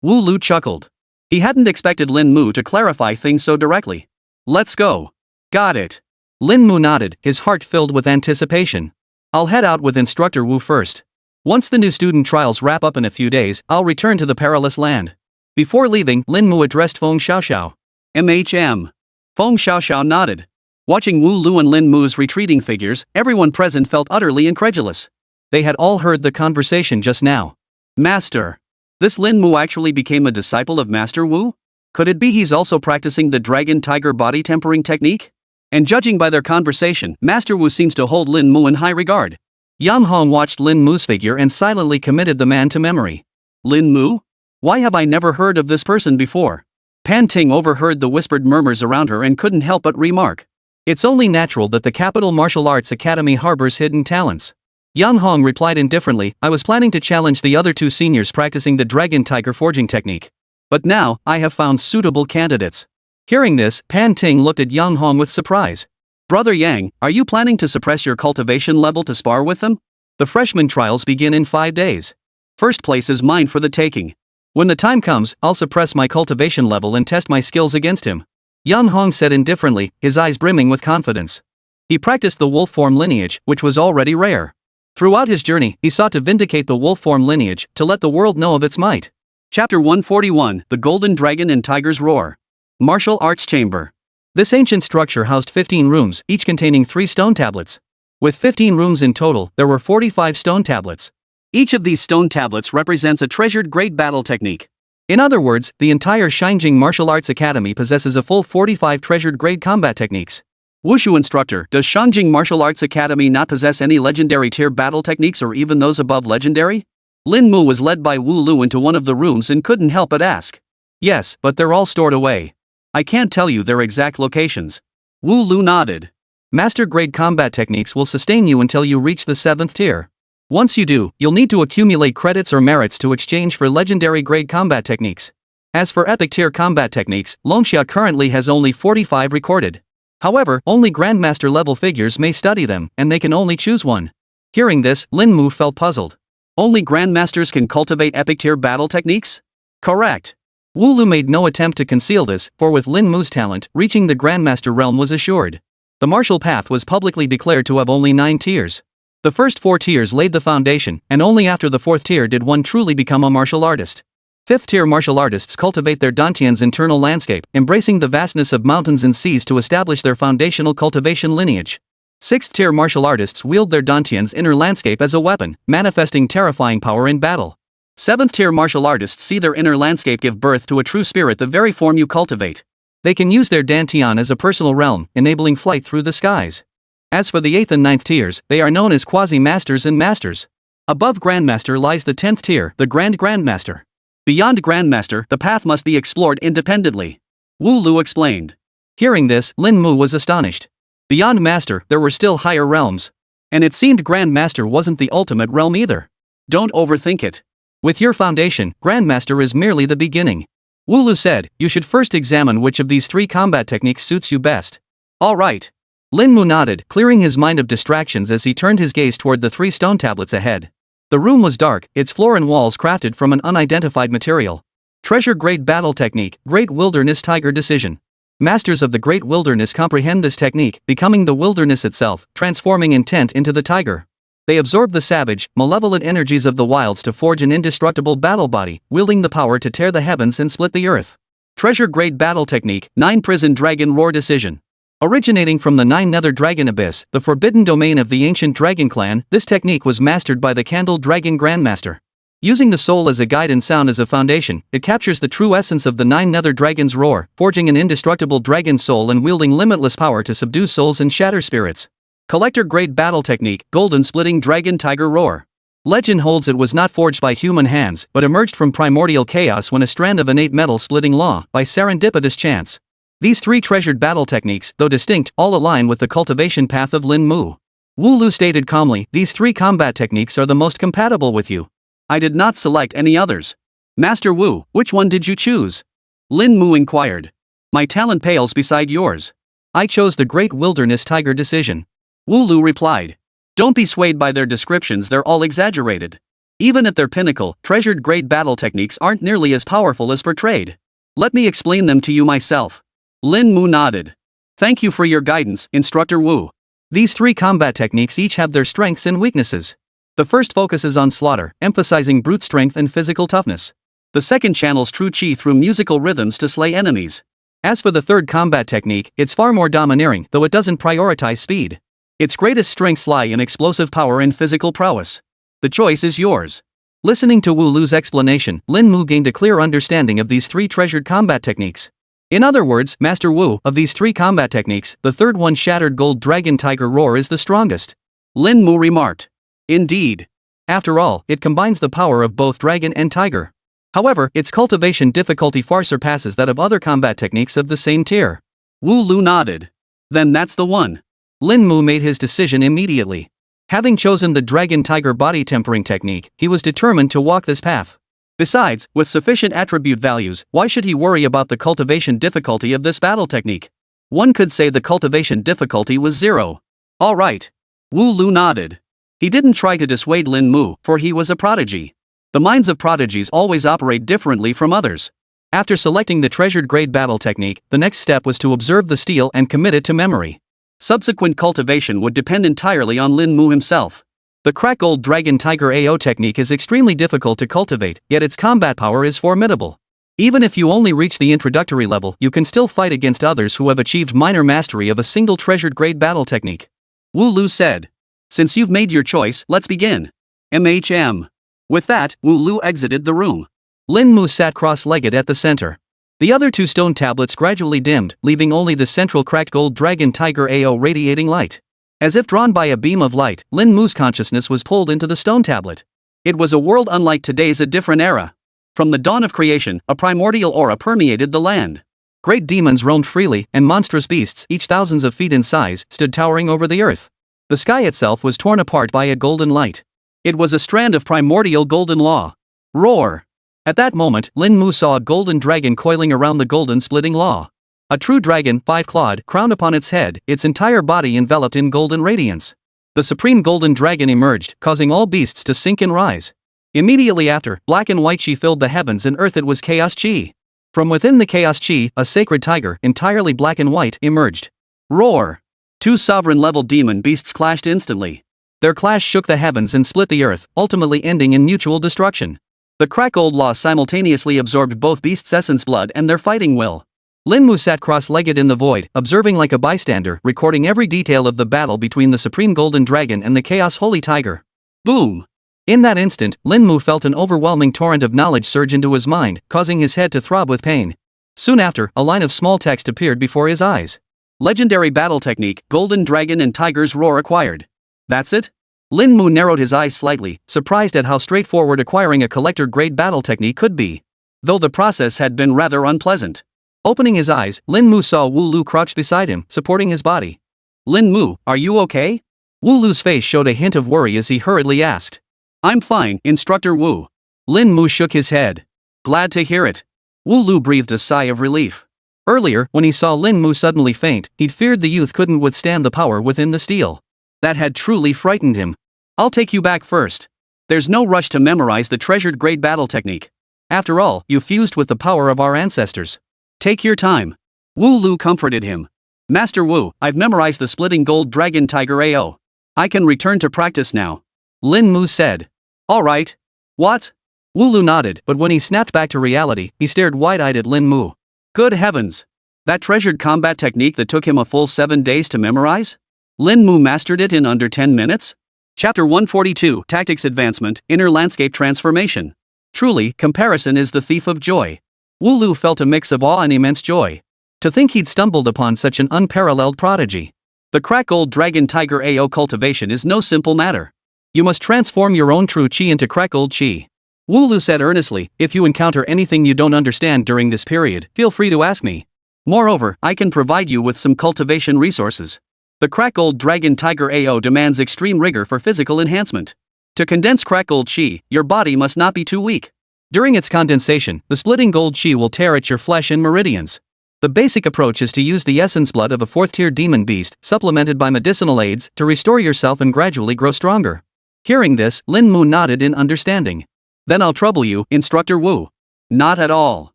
Wu Lu chuckled. He hadn't expected Lin Mu to clarify things so directly. Let's go. Got it. Lin Mu nodded, his heart filled with anticipation. I'll head out with Instructor Wu first. Once the new student trials wrap up in a few days, I'll return to the perilous land. Before leaving, Lin Mu addressed Feng Xiaoxiao. Feng Xiaoxiao nodded. Watching Wu Lu and Lin Mu's retreating figures, everyone present felt utterly incredulous. They had all heard the conversation just now. Master. This Lin Mu actually became a disciple of Master Wu? Could it be he's also practicing the dragon tiger body tempering technique? And judging by their conversation, Master Wu seems to hold Lin Mu in high regard. Yang Hong watched Lin Mu's figure and silently committed the man to memory. Lin Mu? Why have I never heard of this person before? Pan Ting overheard the whispered murmurs around her and couldn't help but remark. It's only natural that the Capital Martial Arts Academy harbors hidden talents. Yang Hong replied indifferently, I was planning to challenge the other 2 seniors practicing the dragon tiger forging technique. But now, I have found suitable candidates. Hearing this, Pan Ting looked at Yang Hong with surprise. Brother Yang, are you planning to suppress your cultivation level to spar with them? The freshman trials begin in 5 days. First place is mine for the taking. When the time comes, I'll suppress my cultivation level and test my skills against him. Yang Hong said indifferently, his eyes brimming with confidence. He practiced the wolf form lineage, which was already rare. Throughout his journey, he sought to vindicate the wolf form lineage, to let the world know of its might. Chapter 141, The Golden Dragon and Tiger's Roar. Martial Arts Chamber. This ancient structure housed 15 rooms, each containing 3 stone tablets. With 15 rooms in total, there were 45 stone tablets. Each of these stone tablets represents a treasured great battle technique. In other words, the entire Shinjing Martial Arts Academy possesses a full 45 treasured grade combat techniques. Wushu instructor, does Shinjing Martial Arts Academy not possess any legendary tier battle techniques or even those above legendary? Lin Mu was led by Wu Lu into one of the rooms and couldn't help but ask. Yes, but they're all stored away. I can't tell you their exact locations. Wu Lu nodded. Master grade combat techniques will sustain you until you reach the 7th tier. Once you do, you'll need to accumulate credits or merits to exchange for legendary grade combat techniques. As for epic tier combat techniques, Longxia currently has only 45 recorded. However, only Grandmaster level figures may study them, and they can only choose one. Hearing this, Lin Mu felt puzzled. Only Grandmasters can cultivate epic tier battle techniques? Correct. Wu Lu made no attempt to conceal this, for with Lin Mu's talent, reaching the Grandmaster realm was assured. The martial path was publicly declared to have only 9 tiers. The first 4 tiers laid the foundation, and only after the 4th tier did one truly become a martial artist. 5th tier martial artists cultivate their dantian's internal landscape, embracing the vastness of mountains and seas to establish their foundational cultivation lineage. 6th tier martial artists wield their dantian's inner landscape as a weapon, manifesting terrifying power in battle. 7th tier martial artists see their inner landscape give birth to a true spirit, the very form you cultivate. They can use their dantian as a personal realm, enabling flight through the skies. As for the 8th and 9th tiers, they are known as quasi-masters and masters. Above Grandmaster lies the 10th tier, the Grand Grandmaster. Beyond Grandmaster, the path must be explored independently. Wu Lu explained. Hearing this, Lin Mu was astonished. Beyond Master, there were still higher realms. And it seemed Grandmaster wasn't the ultimate realm either. Don't overthink it. With your foundation, Grandmaster is merely the beginning. Wu Lu said, you should first examine which of these 3 combat techniques suits you best. Alright. Lin Mu nodded, clearing his mind of distractions as he turned his gaze toward the 3 stone tablets ahead. The room was dark, its floor and walls crafted from an unidentified material. Treasure grade battle technique, Great Wilderness Tiger Decision. Masters of the Great Wilderness comprehend this technique, becoming the wilderness itself, transforming intent into the tiger. They absorb the savage, malevolent energies of the wilds to forge an indestructible battle body, wielding the power to tear the heavens and split the earth. Treasure grade battle technique, 9 Prison Dragon Roar Decision. Originating from the 9 Nether Dragon Abyss, the forbidden domain of the ancient dragon clan, this technique was mastered by the Candle Dragon Grandmaster. Using the soul as a guide and sound as a foundation, it captures the true essence of the 9 Nether Dragon's roar, forging an indestructible dragon soul and wielding limitless power to subdue souls and shatter spirits. Collector grade battle technique, Golden Splitting Dragon Tiger Roar. Legend holds it was not forged by human hands, but emerged from primordial chaos when a strand of innate metal splitting law, by serendipitous chance. These 3 treasured battle techniques, though distinct, all align with the cultivation path of Lin Mu. Wu Lu stated calmly, these 3 combat techniques are the most compatible with you. I did not select any others. Master Wu, which one did you choose? Lin Mu inquired. My talent pales beside yours. I chose the Great Wilderness Tiger Decision. Wu Lu replied. Don't be swayed by their descriptions, they're all exaggerated. Even at their pinnacle, treasured grade battle techniques aren't nearly as powerful as portrayed. Let me explain them to you myself. Lin Mu nodded. Thank you for your guidance, Instructor Wu. These 3 combat techniques each have their strengths and weaknesses. The first focuses on slaughter, emphasizing brute strength and physical toughness. The second channels true chi through musical rhythms to slay enemies. As for the third combat technique, it's far more domineering, though it doesn't prioritize speed. Its greatest strengths lie in explosive power and physical prowess. The choice is yours. Listening to Wu Lu's explanation, Lin Mu gained a clear understanding of these 3 treasured combat techniques. In other words, Master Wu, of these 3 combat techniques, the third one, Shattered Gold Dragon Tiger Roar, is the strongest. Lin Mu remarked. Indeed. After all, it combines the power of both dragon and tiger. However, its cultivation difficulty far surpasses that of other combat techniques of the same tier. Wu Lu nodded. Then that's the one. Lin Mu made his decision immediately. Having chosen the Dragon Tiger Body Tempering technique, he was determined to walk this path. Besides, with sufficient attribute values, why should he worry about the cultivation difficulty of this battle technique? One could say the cultivation difficulty was 0. Alright. Wu Lu nodded. He didn't try to dissuade Lin Mu, for he was a prodigy. The minds of prodigies always operate differently from others. After selecting the treasured grade battle technique, the next step was to observe the steel and commit it to memory. Subsequent cultivation would depend entirely on Lin Mu himself. The Crack Gold Dragon Tiger AO technique is extremely difficult to cultivate, yet its combat power is formidable. Even if you only reach the introductory level, you can still fight against others who have achieved minor mastery of a single treasured grade battle technique. Wu Lu said. Since you've made your choice, let's begin. With that, Wu Lu exited the room. Lin Mu sat cross-legged at the center. The other two stone tablets gradually dimmed, leaving only the central Cracked Gold Dragon Tiger AO radiating light. As if drawn by a beam of light, Lin Mu's consciousness was pulled into the stone tablet. It was a world unlike today's, a different era. From the dawn of creation, a primordial aura permeated the land. Great demons roamed freely, and monstrous beasts, each thousands of feet in size, stood towering over the earth. The sky itself was torn apart by a golden light. It was a strand of primordial golden law. Roar! At that moment, Lin Mu saw a golden dragon coiling around the golden splitting law. A true dragon, 5-clawed, crowned upon its head, its entire body enveloped in golden radiance. The supreme golden dragon emerged, causing all beasts to sink and rise. Immediately after, black and white chi filled the heavens and earth. It was chaos chi. From within the chaos chi, a sacred tiger, entirely black and white, emerged. Roar! Two sovereign-level demon beasts clashed instantly. Their clash shook the heavens and split the earth, ultimately ending in mutual destruction. The Crack Gold Law simultaneously absorbed both beasts' essence blood and their fighting will. Lin Mu sat cross-legged in the void, observing like a bystander, recording every detail of the battle between the Supreme Golden Dragon and the Chaos Holy Tiger. Boom! In that instant, Lin Mu felt an overwhelming torrent of knowledge surge into his mind, causing his head to throb with pain. Soon after, a line of small text appeared before his eyes. Legendary battle technique, Golden Dragon and Tiger's Roar acquired. That's it? Lin Mu narrowed his eyes slightly, surprised at how straightforward acquiring a collector-grade battle technique could be. Though the process had been rather unpleasant. Opening his eyes, Lin Mu saw Wu Lu crouched beside him, supporting his body. Lin Mu, are you okay? Wu Lu's face showed a hint of worry as he hurriedly asked. I'm fine, Instructor Wu. Lin Mu shook his head. Glad to hear it. Wu Lu breathed a sigh of relief. Earlier, when he saw Lin Mu suddenly faint, he'd feared the youth couldn't withstand the power within the steel. That had truly frightened him. I'll take you back first. There's no rush to memorize the treasured grade battle technique. After all, you fused with the power of our ancestors. Take your time. Wu Lu comforted him. Master Wu, I've memorized the splitting gold dragon tiger AO. I can return to practice now. Lin Mu said. Alright. What? Wu Lu nodded, but when he snapped back to reality, he stared wide-eyed at Lin Mu. Good heavens! That treasured combat technique that took him a full 7 days to memorize? Lin Mu mastered it in under 10 minutes? Chapter 142, Tactics Advancement, Inner Landscape Transformation. Truly, comparison is the thief of joy. Wu Lu felt a mix of awe and immense joy. To think he'd stumbled upon such an unparalleled prodigy. The Crack Gold Dragon Tiger AO cultivation is no simple matter. You must transform your own true chi into Crack Gold chi. Wu Lu said earnestly, if you encounter anything you don't understand during this period, feel free to ask me. Moreover, I can provide you with some cultivation resources. The Crack Gold Dragon Tiger AO demands extreme rigor for physical enhancement. To condense Crack Gold chi, your body must not be too weak. During its condensation, the splitting gold chi will tear at your flesh in meridians. The basic approach is to use the essence blood of a 4th-tier demon beast, supplemented by medicinal aids, to restore yourself and gradually grow stronger. Hearing this, Lin Mu nodded in understanding. Then I'll trouble you, Instructor Wu. Not at all.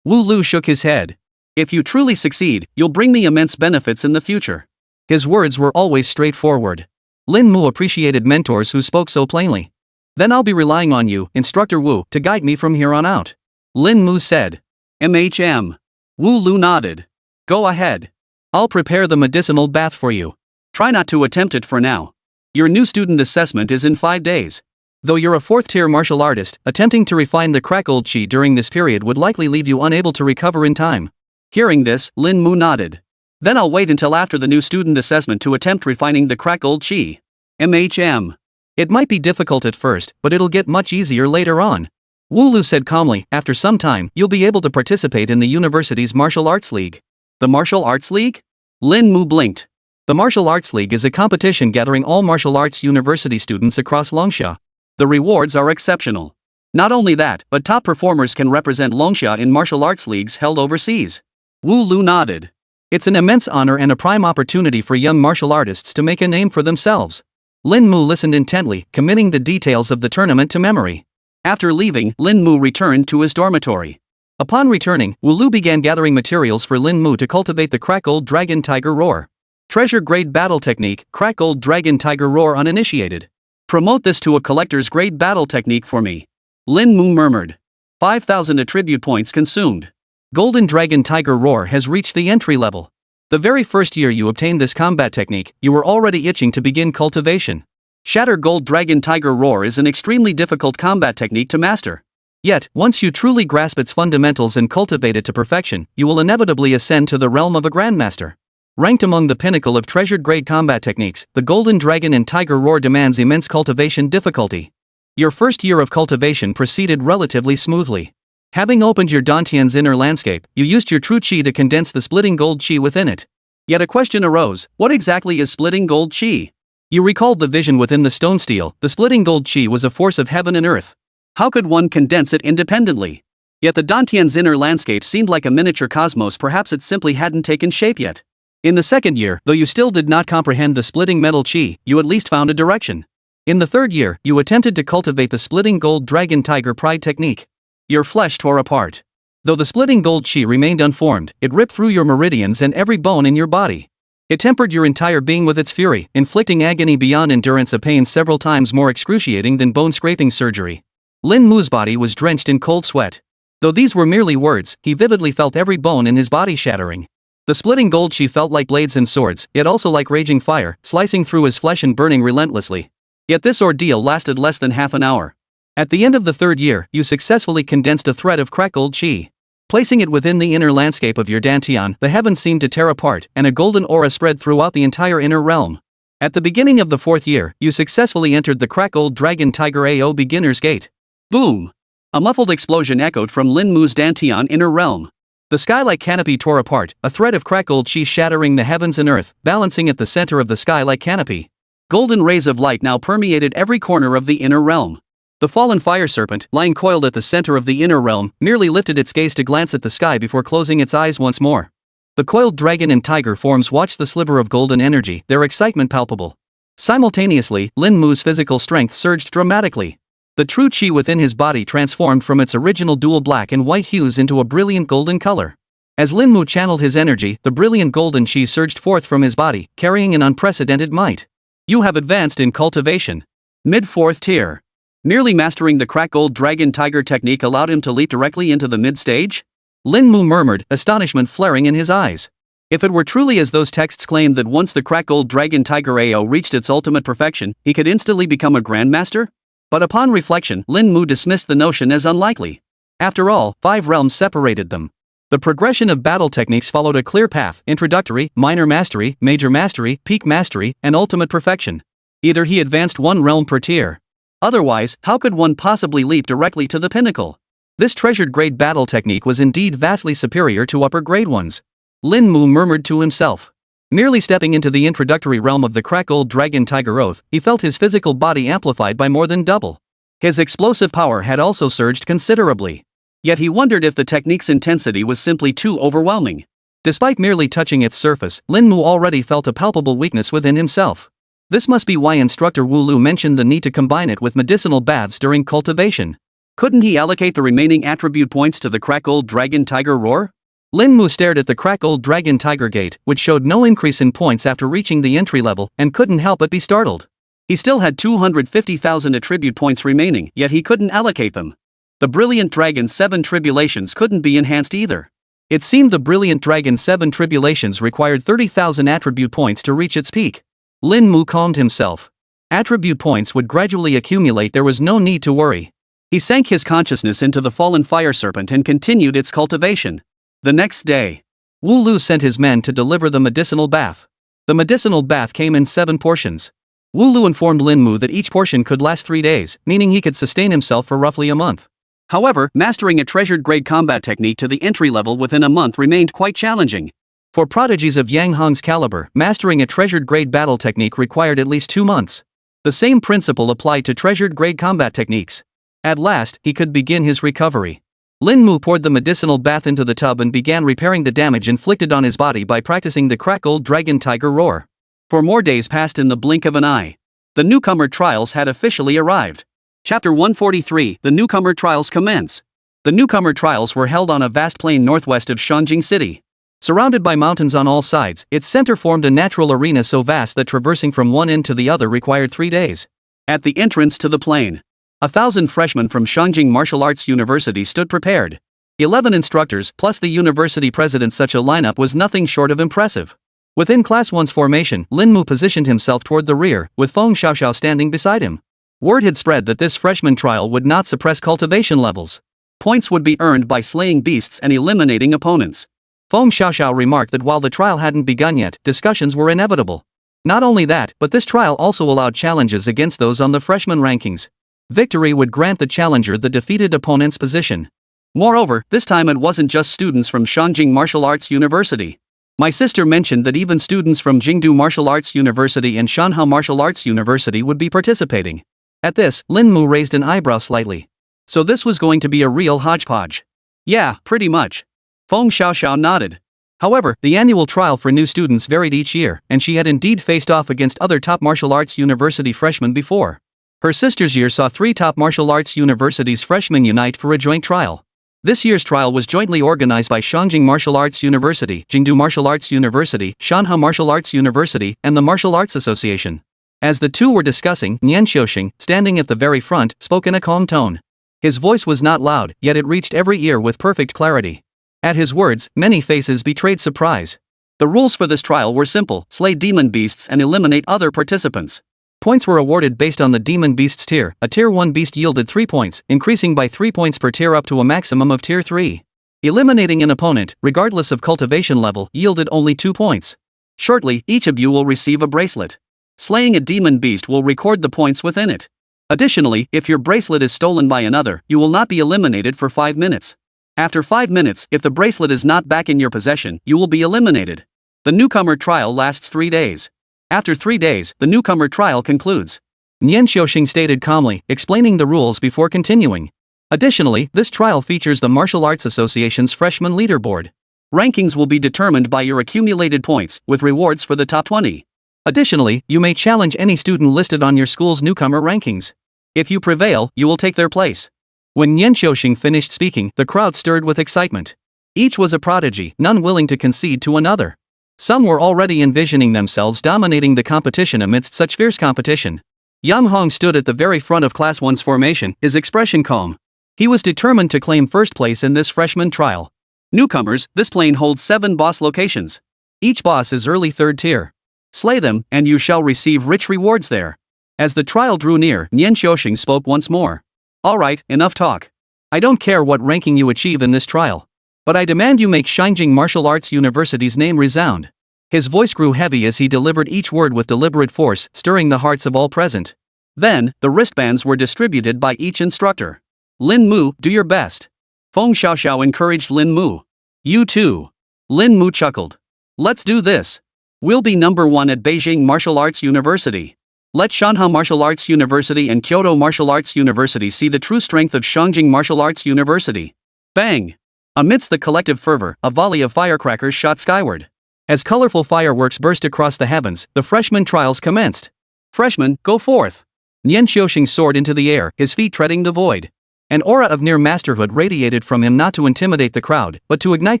Wu Lu shook his head. If you truly succeed, you'll bring me immense benefits in the future. His words were always straightforward. Lin Mu appreciated mentors who spoke so plainly. Then I'll be relying on you, Instructor Wu, to guide me from here on out. Lin Mu said. Wu Lu nodded. Go ahead. I'll prepare the medicinal bath for you. Try not to attempt it for now. Your new student assessment is in 5 days. Though you're a 4th-tier martial artist, attempting to refine the Crack Gold chi during this period would likely leave you unable to recover in time. Hearing this, Lin Mu nodded. Then I'll wait until after the new student assessment to attempt refining the Crack Gold chi. It might be difficult at first, but it'll get much easier later on. Wu Lu said calmly, after some time, you'll be able to participate in the university's martial arts league. The martial arts league? Lin Mu blinked. The martial arts league is a competition gathering all martial arts university students across Longsha. The rewards are exceptional. Not only that, but top performers can represent Longsha in martial arts leagues held overseas. Wu Lu nodded. It's an immense honor and a prime opportunity for young martial artists to make a name for themselves. Lin Mu listened intently, committing the details of the tournament to memory. After leaving, Lin Mu returned to his dormitory. Upon returning, Wu began gathering materials for Lin Mu to cultivate the Crack Old Dragon Tiger Roar. Treasure grade battle technique, Crack Old Dragon Tiger Roar uninitiated. Promote this to a collector's grade battle technique for me. Lin Mu murmured. 5,000 attribute points consumed. Golden Dragon Tiger Roar has reached the entry level. The very first year you obtained this combat technique, you were already itching to begin cultivation. Shatter Gold Dragon Tiger Roar is an extremely difficult combat technique to master. Yet, once you truly grasp its fundamentals and cultivate it to perfection, you will inevitably ascend to the realm of a grandmaster. Ranked among the pinnacle of treasured grade combat techniques, the Golden Dragon and Tiger Roar demands immense cultivation difficulty. Your first year of cultivation proceeded relatively smoothly. Having opened your Dantian's inner landscape, you used your true chi to condense the splitting gold chi within it. Yet a question arose: what exactly is splitting gold chi? You recalled the vision within the stone steel. The splitting gold chi was a force of heaven and earth. How could one condense it independently? Yet the Dantian's inner landscape seemed like a miniature cosmos. Perhaps it simply hadn't taken shape yet. In the second year, though you still did not comprehend the splitting metal chi, you at least found a direction. In the third year, you attempted to cultivate the splitting gold dragon tiger pride technique. Your flesh tore apart. Though the splitting gold chi remained unformed, it ripped through your meridians and every bone in your body. It tempered your entire being with its fury, inflicting agony beyond endurance, a pain several times more excruciating than bone-scraping surgery. Lin Mu's body was drenched in cold sweat. Though these were merely words, he vividly felt every bone in his body shattering. The splitting gold chi felt like blades and swords, yet also like raging fire, slicing through his flesh and burning relentlessly. Yet this ordeal lasted less than half an hour. At the end of the third year, you successfully condensed a thread of crack gold chi. Placing it within the inner landscape of your Dantian, the heavens seemed to tear apart, and a golden aura spread throughout the entire inner realm. At the beginning of the fourth year, you successfully entered the Crack Old Dragon Tiger AO Beginner's Gate. Boom! A muffled explosion echoed from Lin Mu's Dantian inner realm. The sky-like canopy tore apart, a thread of crack gold chi shattering the heavens and earth, balancing at the center of the sky-like canopy. Golden rays of light now permeated every corner of the inner realm. The fallen fire serpent, lying coiled at the center of the inner realm, merely lifted its gaze to glance at the sky before closing its eyes once more. The coiled dragon and tiger forms watched the sliver of golden energy, their excitement palpable. Simultaneously, Lin Mu's physical strength surged dramatically. The true chi within his body transformed from its original dual black and white hues into a brilliant golden color. As Lin Mu channeled his energy, the brilliant golden chi surged forth from his body, carrying an unprecedented might. You have advanced in cultivation. Mid-4th tier. Merely mastering the Crack Old Dragon Tiger technique allowed him to leap directly into the mid-stage? Lin Mu murmured, astonishment flaring in his eyes. If it were truly as those texts claimed that once the Crack Old Dragon Tiger AO reached its ultimate perfection, he could instantly become a grandmaster? But upon reflection, Lin Mu dismissed the notion as unlikely. After all, 5 realms separated them. The progression of battle techniques followed a clear path: introductory, minor mastery, major mastery, peak mastery, and ultimate perfection. Either he advanced 1 realm per tier. Otherwise, how could one possibly leap directly to the pinnacle? This treasured grade battle technique was indeed vastly superior to upper grade ones. Lin Mu murmured to himself. Merely stepping into the introductory realm of the Crack Old Dragon Tiger Oath, he felt his physical body amplified by more than double. His explosive power had also surged considerably. Yet he wondered if the technique's intensity was simply too overwhelming. Despite merely touching its surface, Lin Mu already felt a palpable weakness within himself. This must be why instructor Wu Lu mentioned the need to combine it with medicinal baths during cultivation. Couldn't he allocate the remaining attribute points to the Crack Old Dragon Tiger Roar? Lin Mu stared at the Crack Old Dragon Tiger Gate, which showed no increase in points after reaching the entry level, and couldn't help but be startled. He still had 250,000 attribute points remaining, yet he couldn't allocate them. The Brilliant Dragon's 7 Tribulations couldn't be enhanced either. It seemed the Brilliant Dragon's 7 Tribulations required 30,000 attribute points to reach its peak. Lin Mu calmed himself. Attribute points would gradually accumulate, there was no need to worry. He sank his consciousness into the fallen fire serpent and continued its cultivation. The next day, Wu Lu sent his men to deliver the medicinal bath. The medicinal bath came in 7 portions. Wu Lu informed Lin Mu that each portion could last 3 days, meaning he could sustain himself for roughly a month. However, mastering a treasured grade combat technique to the entry level within a month remained quite challenging. For prodigies of Yang Hong's caliber, mastering a treasured grade battle technique required at least 2 months. The same principle applied to treasured grade combat techniques. At last, he could begin his recovery. Lin Mu poured the medicinal bath into the tub and began repairing the damage inflicted on his body by practicing the Crack Old Dragon Tiger Roar. For more days passed in the blink of an eye. The newcomer trials had officially arrived. Chapter 143, The Newcomer Trials commence. The newcomer trials were held on a vast plain northwest of Shanjing City. Surrounded by mountains on all sides, its center formed a natural arena so vast that traversing from one end to the other required 3 days. At the entrance to the plain, 1,000 freshmen from Shanjing Martial Arts University stood prepared. 11 instructors plus the university president. Such a lineup was nothing short of impressive. Within Class 1's formation, Lin Mu positioned himself toward the rear, with Feng Xiaoxiao standing beside him. Word had spread that this freshman trial would not suppress cultivation levels. Points would be earned by slaying beasts and eliminating opponents. Feng Xiaoxiao remarked that while the trial hadn't begun yet, discussions were inevitable. Not only that, but this trial also allowed challenges against those on the freshman rankings. Victory would grant the challenger the defeated opponent's position. Moreover, this time it wasn't just students from Shanjing Martial Arts University. My sister mentioned that even students from Jingdu Martial Arts University and Shanhao Martial Arts University would be participating. At this, Lin Mu raised an eyebrow slightly. So this was going to be a real hodgepodge. Yeah, pretty much. Feng Xiaoxiao nodded. However, the annual trial for new students varied each year, and she had indeed faced off against other top martial arts university freshmen before. Her sister's year saw 3 top martial arts universities freshmen unite for a joint trial. This year's trial was jointly organized by Shanjing Martial Arts University, Jingdu Martial Arts University, Shanhao Martial Arts University, and the Martial Arts Association. As the two were discussing, Nian Xiuxing, standing at the very front, spoke in a calm tone. His voice was not loud, yet it reached every ear with perfect clarity. At his words, many faces betrayed surprise. The rules for this trial were simple: slay demon beasts and eliminate other participants. Points were awarded based on the demon beast's tier. A tier 1 beast yielded 3 points, increasing by 3 points per tier up to a maximum of tier 3. Eliminating an opponent, regardless of cultivation level, yielded only 2 points. Shortly, each of you will receive a bracelet. Slaying a demon beast will record the points within it. Additionally, if your bracelet is stolen by another, you will not be eliminated for 5 minutes. After 5 minutes, if the bracelet is not back in your possession, you will be eliminated. The newcomer trial lasts 3 days. After 3 days, the newcomer trial concludes. Nian Xiuxing stated calmly, explaining the rules before continuing. Additionally, this trial features the Martial Arts Association's freshman leaderboard. Rankings will be determined by your accumulated points, with rewards for the top 20. Additionally, you may challenge any student listed on your school's newcomer rankings. If you prevail, you will take their place. When Nian Xiuxing finished speaking, the crowd stirred with excitement. Each was a prodigy, none willing to concede to another. Some were already envisioning themselves dominating the competition amidst such fierce competition. Yang Hong stood at the very front of Class 1's formation, his expression calm. He was determined to claim first place in this freshman trial. Newcomers, this plane holds 7 boss locations. Each boss is early 3rd tier. Slay them, and you shall receive rich rewards there. As the trial drew near, Nian Xiuxing spoke once more. Alright, enough talk. I don't care what ranking you achieve in this trial. But I demand you make Shanjing Martial Arts University's name resound. His voice grew heavy as he delivered each word with deliberate force, stirring the hearts of all present. Then, the wristbands were distributed by each instructor. Lin Mu, do your best. Feng Xiaoxiao encouraged Lin Mu. You too. Lin Mu chuckled. Let's do this. We'll be number 1 at Beijing Martial Arts University. Let Shanhao Martial Arts University and Kyoto Martial Arts University see the true strength of Shanjing Martial Arts University. Bang! Amidst the collective fervor, a volley of firecrackers shot skyward. As colorful fireworks burst across the heavens, the freshman trials commenced. Freshmen, go forth! Nian Xiuxing soared into the air, his feet treading the void. An aura of near masterhood radiated from him, not to intimidate the crowd, but to ignite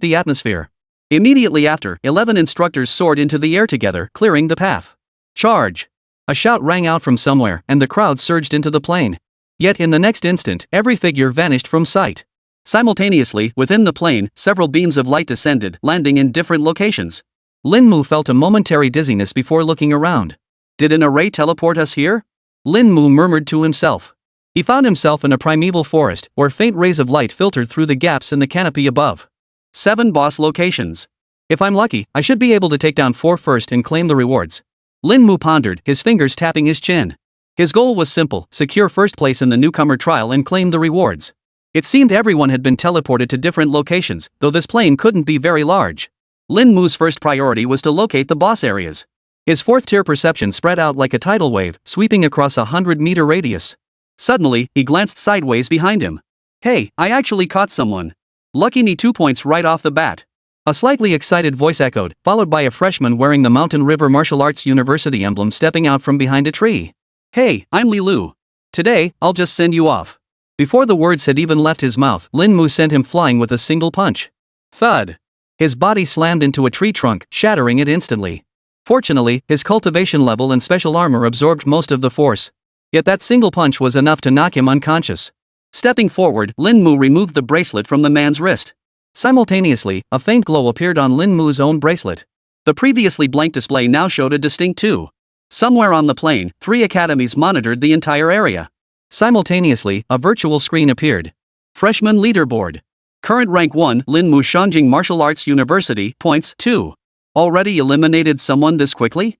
the atmosphere. Immediately after, 11 instructors soared into the air together, clearing the path. Charge! A shout rang out from somewhere, and the crowd surged into the plane. Yet in the next instant, every figure vanished from sight. Simultaneously, within the plane, several beams of light descended, landing in different locations. Lin Mu felt a momentary dizziness before looking around. Did an array teleport us here? Lin Mu murmured to himself. He found himself in a primeval forest, where faint rays of light filtered through the gaps in the canopy above. 7 boss locations. If I'm lucky, I should be able to take down 4 first and claim the rewards. Lin Mu pondered, his fingers tapping his chin. His goal was simple: secure first place in the newcomer trial and claim the rewards. It seemed everyone had been teleported to different locations, though this plane couldn't be very large. Lin Mu's first priority was to locate the boss areas. His 4th-tier perception spread out like a tidal wave, sweeping across a 100-meter radius. Suddenly, he glanced sideways behind him. Hey, I actually caught someone. Lucky me, 2 points right off the bat. A slightly excited voice echoed, followed by a freshman wearing the Mountain River Martial Arts University emblem stepping out from behind a tree. Hey, I'm Li Lu. Today, I'll just send you off. Before the words had even left his mouth, Lin Mu sent him flying with a single punch. Thud! His body slammed into a tree trunk, shattering it instantly. Fortunately, his cultivation level and special armor absorbed most of the force. Yet that single punch was enough to knock him unconscious. Stepping forward, Lin Mu removed the bracelet from the man's wrist. Simultaneously, a faint glow appeared on Lin Mu's own bracelet. The previously blank display now showed a distinct 2. Somewhere on the plane, 3 academies monitored the entire area. Simultaneously, a virtual screen appeared. Freshman leaderboard. Current rank 1, Lin Mu Shanjing Martial Arts University, points 2. Already eliminated someone this quickly?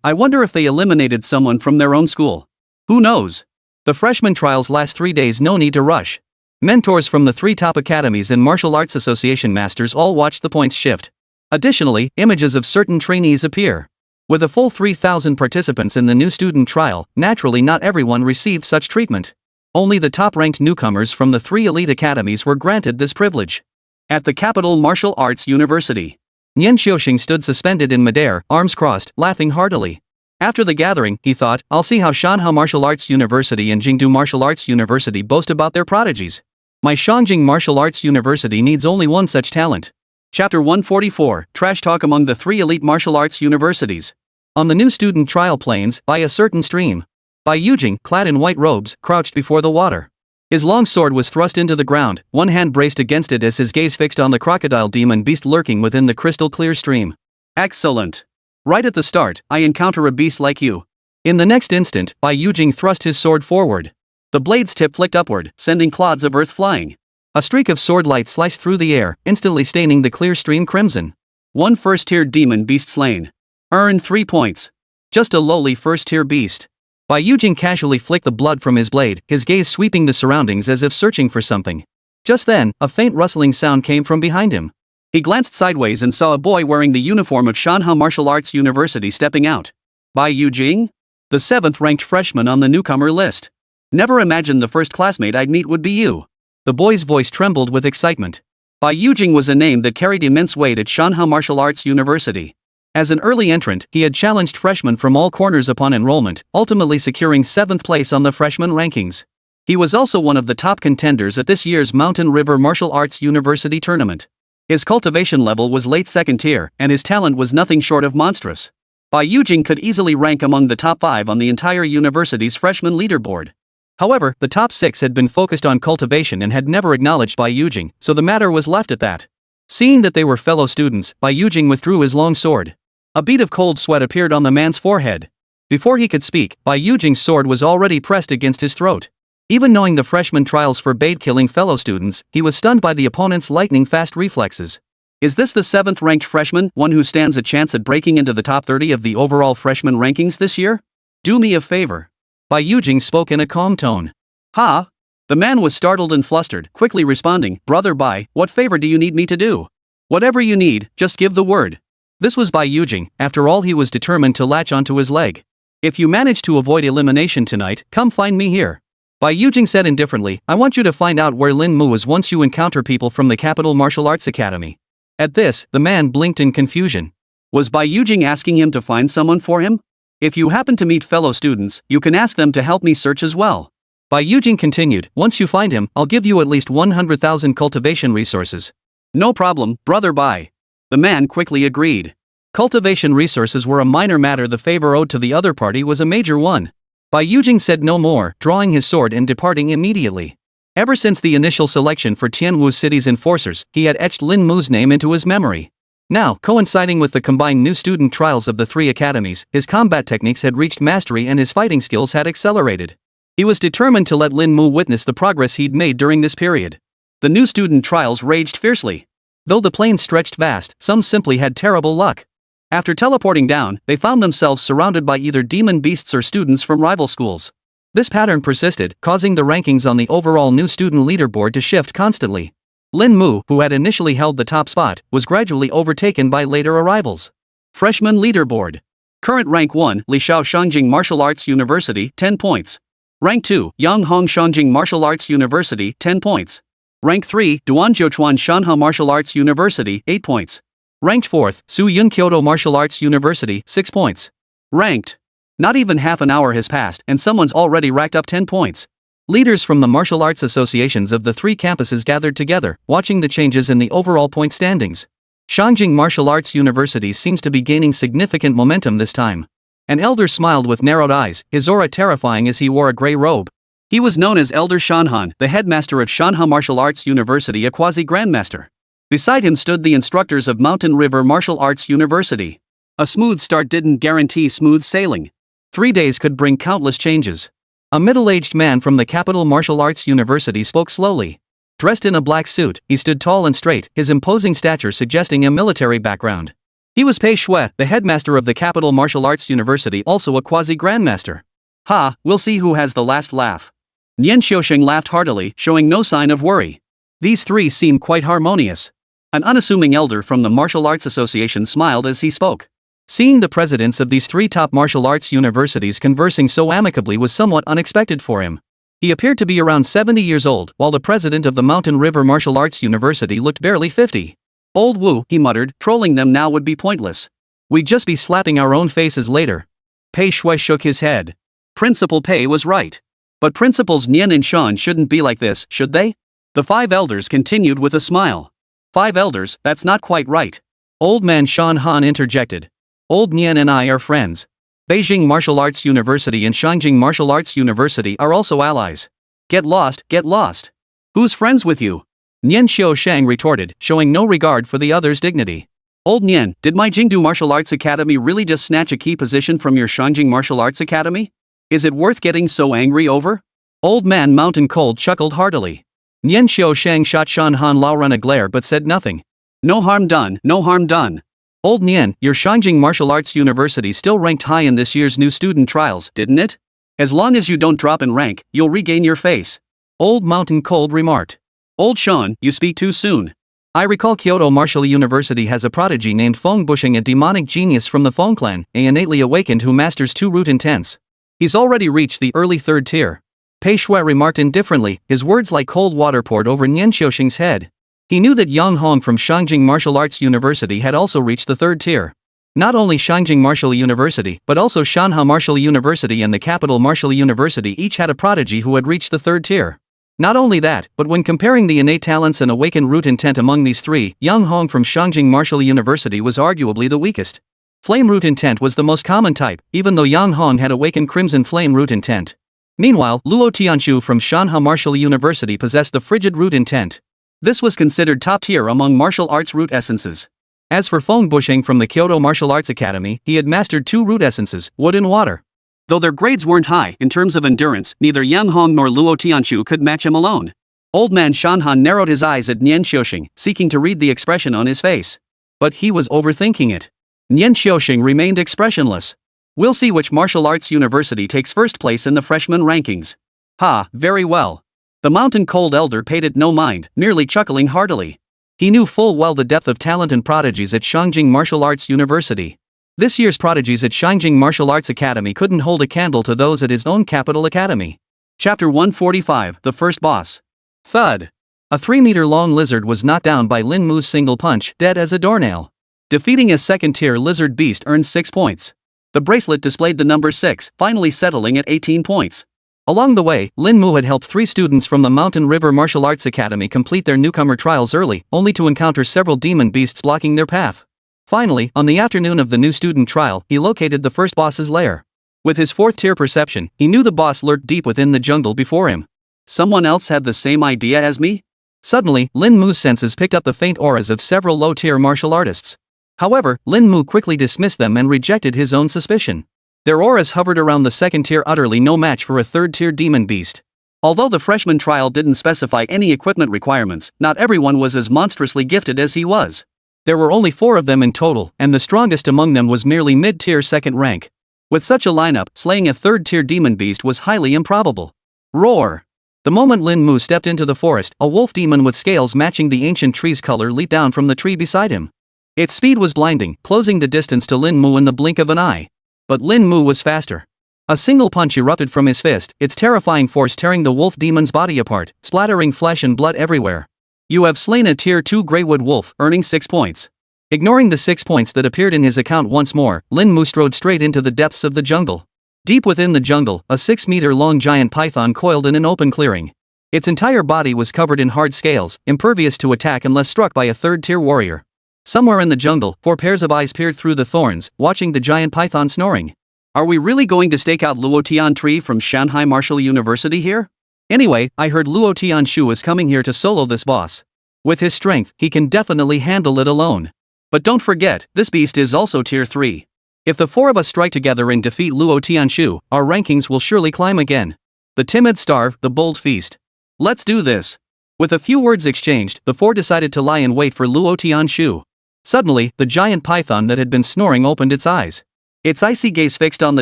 I wonder if they eliminated someone from their own school. Who knows? The freshman trials last 3 days, no need to rush. Mentors from the 3 top academies and Martial Arts Association masters all watch the points shift. Additionally, images of certain trainees appear. With a full 3,000 participants in the new student trial, naturally not everyone received such treatment. Only the top-ranked newcomers from the 3 elite academies were granted this privilege. At the Capital Martial Arts University, Nian Xiaoxing stood suspended in midair, arms crossed, laughing heartily. After the gathering, he thought, I'll see how Shanhua Martial Arts University and Jingdu Martial Arts University boast about their prodigies. My Shanjing Martial Arts University needs only one such talent. Chapter 144, Trash Talk Among the 3 Elite Martial Arts Universities. On the new student trial plains, by a certain stream, Bai Yujing, clad in white robes, crouched before the water. His long sword was thrust into the ground, one hand braced against it as his gaze fixed on the crocodile demon beast lurking within the crystal clear stream. Excellent. Right at the start, I encounter a beast like you. In the next instant, Bai Yujing thrust his sword forward. The blade's tip flicked upward, sending clods of earth flying. A streak of sword light sliced through the air, instantly staining the clear stream crimson. 1 first-tier demon beast slain. Earn 3 points. Just a lowly first-tier beast. Bai Yujing casually flicked the blood from his blade, his gaze sweeping the surroundings as if searching for something. Just then, a faint rustling sound came from behind him. He glanced sideways and saw a boy wearing the uniform of Shanhua Martial Arts University stepping out. Bai Yujing? The 7th-ranked freshman on the newcomer list. Never imagined the first classmate I'd meet would be you. The boy's voice trembled with excitement. Bai Yujing was a name that carried immense weight at Shanhua Martial Arts University. As an early entrant, he had challenged freshmen from all corners upon enrollment, ultimately securing 7th place on the freshman rankings. He was also one of the top contenders at this year's Mountain River Martial Arts University tournament. His cultivation level was late 2nd tier, and his talent was nothing short of monstrous. Bai Yujing could easily rank among the top 5 on the entire university's freshman leaderboard. However, the top 6 had been focused on cultivation and had never acknowledged Bai Yujing, so the matter was left at that. Seeing that they were fellow students, Bai Yujing withdrew his long sword. A bead of cold sweat appeared on the man's forehead. Before he could speak, Bai Yujing's sword was already pressed against his throat. Even knowing the freshman trials forbade killing fellow students, he was stunned by the opponent's lightning-fast reflexes. Is this the 7th-ranked freshman, one who stands a chance at breaking into the top 30 of the overall freshman rankings this year? Do me a favor. Bai Yujing spoke in a calm tone. Ha? The man was startled and flustered, quickly responding, Brother Bai, what favor do you need me to do? Whatever you need, just give the word. This was Bai Yujing, after all he was determined to latch onto his leg. If you manage to avoid elimination tonight, come find me here. Bai Yujing said indifferently, I want you to find out where Lin Mu was once you encounter people from the Capital Martial Arts Academy. At this, the man blinked in confusion. Was Bai Yujing asking him to find someone for him? If you happen to meet fellow students, you can ask them to help me search as well. Bai Yujing continued, once you find him, I'll give you at least 100,000 cultivation resources. No problem, Brother Bai. The man quickly agreed. Cultivation resources were a minor matter, the favor owed to the other party was a major one. Bai Yujing said no more, drawing his sword and departing immediately. Ever since the initial selection for Tianwu City's enforcers, he had etched Lin Mu's name into his memory. Now, coinciding with the combined new student trials of the 3 academies, his combat techniques had reached mastery and his fighting skills had accelerated. He was determined to let Lin Mu witness the progress he'd made during this period. The new student trials raged fiercely. Though the plains stretched vast, some simply had terrible luck. After teleporting down, they found themselves surrounded by either demon beasts or students from rival schools. This pattern persisted, causing the rankings on the overall new student leaderboard to shift constantly. Lin Mu, who had initially held the top spot, was gradually overtaken by later arrivals. Freshman leaderboard. Current rank 1, Li Xiao Shanjing Martial Arts University, 10 points. Rank 2, Yang Hong Shanjing Martial Arts University, 10 points. Rank 3, Duanjiuchuan Shanhua Martial Arts University, 8 points. Ranked 4th, Su Yun Kyoto Martial Arts University, 6 points. Ranked. Not even half an hour has passed and someone's already racked up 10 points. Leaders from the martial arts associations of the three campuses gathered together, watching the changes in the overall point standings. Shangjing Martial Arts University seems to be gaining significant momentum this time. An elder smiled with narrowed eyes, his aura terrifying as he wore a grey robe. He was known as Elder Shanhan, the headmaster of Shanha Martial Arts University, a quasi-grandmaster. Beside him stood the instructors of Mountain River Martial Arts University. A smooth start didn't guarantee smooth sailing. 3 days could bring countless changes. A middle-aged man from the Capital Martial Arts University spoke slowly. Dressed in a black suit, he stood tall and straight, his imposing stature suggesting a military background. He was Pei Shui, the headmaster of the Capital Martial Arts University, also a quasi-grandmaster. Ha, we'll see who has the last laugh. Nian Xiaoxing laughed heartily, showing no sign of worry. These three seemed quite harmonious. An unassuming elder from the Martial Arts Association smiled as he spoke. Seeing the presidents of these three top martial arts universities conversing so amicably was somewhat unexpected for him. He appeared to be around 70 years old, while the president of the Mountain River Martial Arts University looked barely 50. Old Wu, he muttered, trolling them now would be pointless. We'd just be slapping our own faces later. Pei Shui shook his head. Principal Pei was right. But Principals Nian and Shan shouldn't be like this, should they? The five elders continued with a smile. 5 elders, that's not quite right. Old man Shan Han interjected. Old Nian and I are friends. Beijing Martial Arts University and Shangjing Martial Arts University are also allies. Get lost, get lost. Who's friends with you? Nian Xiaoshang retorted, showing no regard for the other's dignity. Old Nian, did my Jingdu Martial Arts Academy really just snatch a key position from your Shangjing Martial Arts Academy? Is it worth getting so angry over? Old man Mountain Cold chuckled heartily. Nian Xiaoshang shot Shan Han Laoran a glare but said nothing. No harm done, no harm done. Old Nian, your Shangjing Martial Arts University still ranked high in this year's new student trials, didn't it? As long as you don't drop in rank, you'll regain your face. Old Mountain Cold remarked. Old Shan, you speak too soon. I recall Kyoto Martial University has a prodigy named Feng Bushing, a demonic genius from the Feng clan, a innately awakened who masters 2 root intents. He's already reached the early 3rd tier. Pei Shui remarked indifferently, his words like cold water poured over Nian Xiaoxing's head. He knew that Yang Hong from Shangjing Martial Arts University had also reached the 3rd tier. Not only Shangjing Martial University, but also Shanha Martial University and the Capital Martial University each had a prodigy who had reached the 3rd tier. Not only that, but when comparing the innate talents and awakened root intent among these three, Yang Hong from Shangjing Martial University was arguably the weakest. Flame root intent was the most common type, even though Yang Hong had awakened Crimson Flame root intent. Meanwhile, Luo Tianchu from Shanha Martial University possessed the Frigid root intent. This was considered top tier among martial arts root essences. As for Feng Bushing from the Kyoto Martial Arts Academy, he had mastered 2 root essences, wood and water. Though their grades weren't high in terms of endurance, neither Yang Hong nor Luo Tianchu could match him alone. Old man Shanhan narrowed his eyes at Nian Xiaoxing, seeking to read the expression on his face. But he was overthinking it. Nian Xiaoxing remained expressionless. We'll see which martial arts university takes first place in the freshman rankings. Ha, very well. The Mountain Cold Elder paid it no mind, merely chuckling heartily. He knew full well the depth of talent and prodigies at Shangjing Martial Arts University. This year's prodigies at Shangjing Martial Arts Academy couldn't hold a candle to those at his own capital academy. Chapter 145, The First Boss. Thud. A 3-meter-long lizard was knocked down by Lin Mu's single punch, dead as a doornail. Defeating a 2nd-tier lizard beast earned 6 points. The bracelet displayed the number 6, finally settling at 18 points. Along the way, Lin Mu had helped 3 students from the Mountain River Martial Arts Academy complete their newcomer trials early, only to encounter several demon beasts blocking their path. Finally, on the afternoon of the new student trial, he located the first boss's lair. With his 4th-tier perception, he knew the boss lurked deep within the jungle before him. Someone else had the same idea as me? Suddenly, Lin Mu's senses picked up the faint auras of several low-tier martial artists. However, Lin Mu quickly dismissed them and rejected his own suspicion. Their auras hovered around the 2nd tier, utterly no match for a 3rd-tier demon beast. Although the freshman trial didn't specify any equipment requirements, not everyone was as monstrously gifted as he was. There were only 4 of them in total, and the strongest among them was merely mid-tier 2nd rank. With such a lineup, slaying a 3rd-tier demon beast was highly improbable. Roar! The moment Lin Mu stepped into the forest, a wolf demon with scales matching the ancient tree's color leaped down from the tree beside him. Its speed was blinding, closing the distance to Lin Mu in the blink of an eye. But Lin Mu was faster. A single punch erupted from his fist, its terrifying force tearing the wolf demon's body apart, splattering flesh and blood everywhere. You have slain a tier 2 Greywood wolf, earning 6 points. Ignoring the 6 points that appeared in his account once more, Lin Mu strode straight into the depths of the jungle. Deep within the jungle, a 6-meter-long giant python coiled in an open clearing. Its entire body was covered in hard scales, impervious to attack unless struck by a third-tier warrior. Somewhere in the jungle, 4 pairs of eyes peered through the thorns, watching the giant python snoring. Are we really going to stake out Luo Tiantree from Shanghai Martial University here? Anyway, I heard Luo Tianshu is coming here to solo this boss. With his strength, he can definitely handle it alone. But don't forget, this beast is also tier 3. If the 4 of us strike together and defeat Luo Tianshu, our rankings will surely climb again. The timid starve, the bold feast. Let's do this. With a few words exchanged, the 4 decided to lie in wait for Luo Tianshu. Suddenly, the giant python that had been snoring opened its eyes. Its icy gaze fixed on the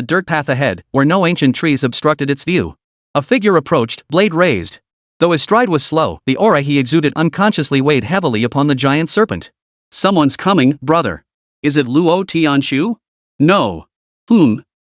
dirt path ahead, where no ancient trees obstructed its view. A figure approached, blade raised. Though his stride was slow, the aura he exuded unconsciously weighed heavily upon the giant serpent. Someone's coming, brother. Is it Luo Tianshu? No.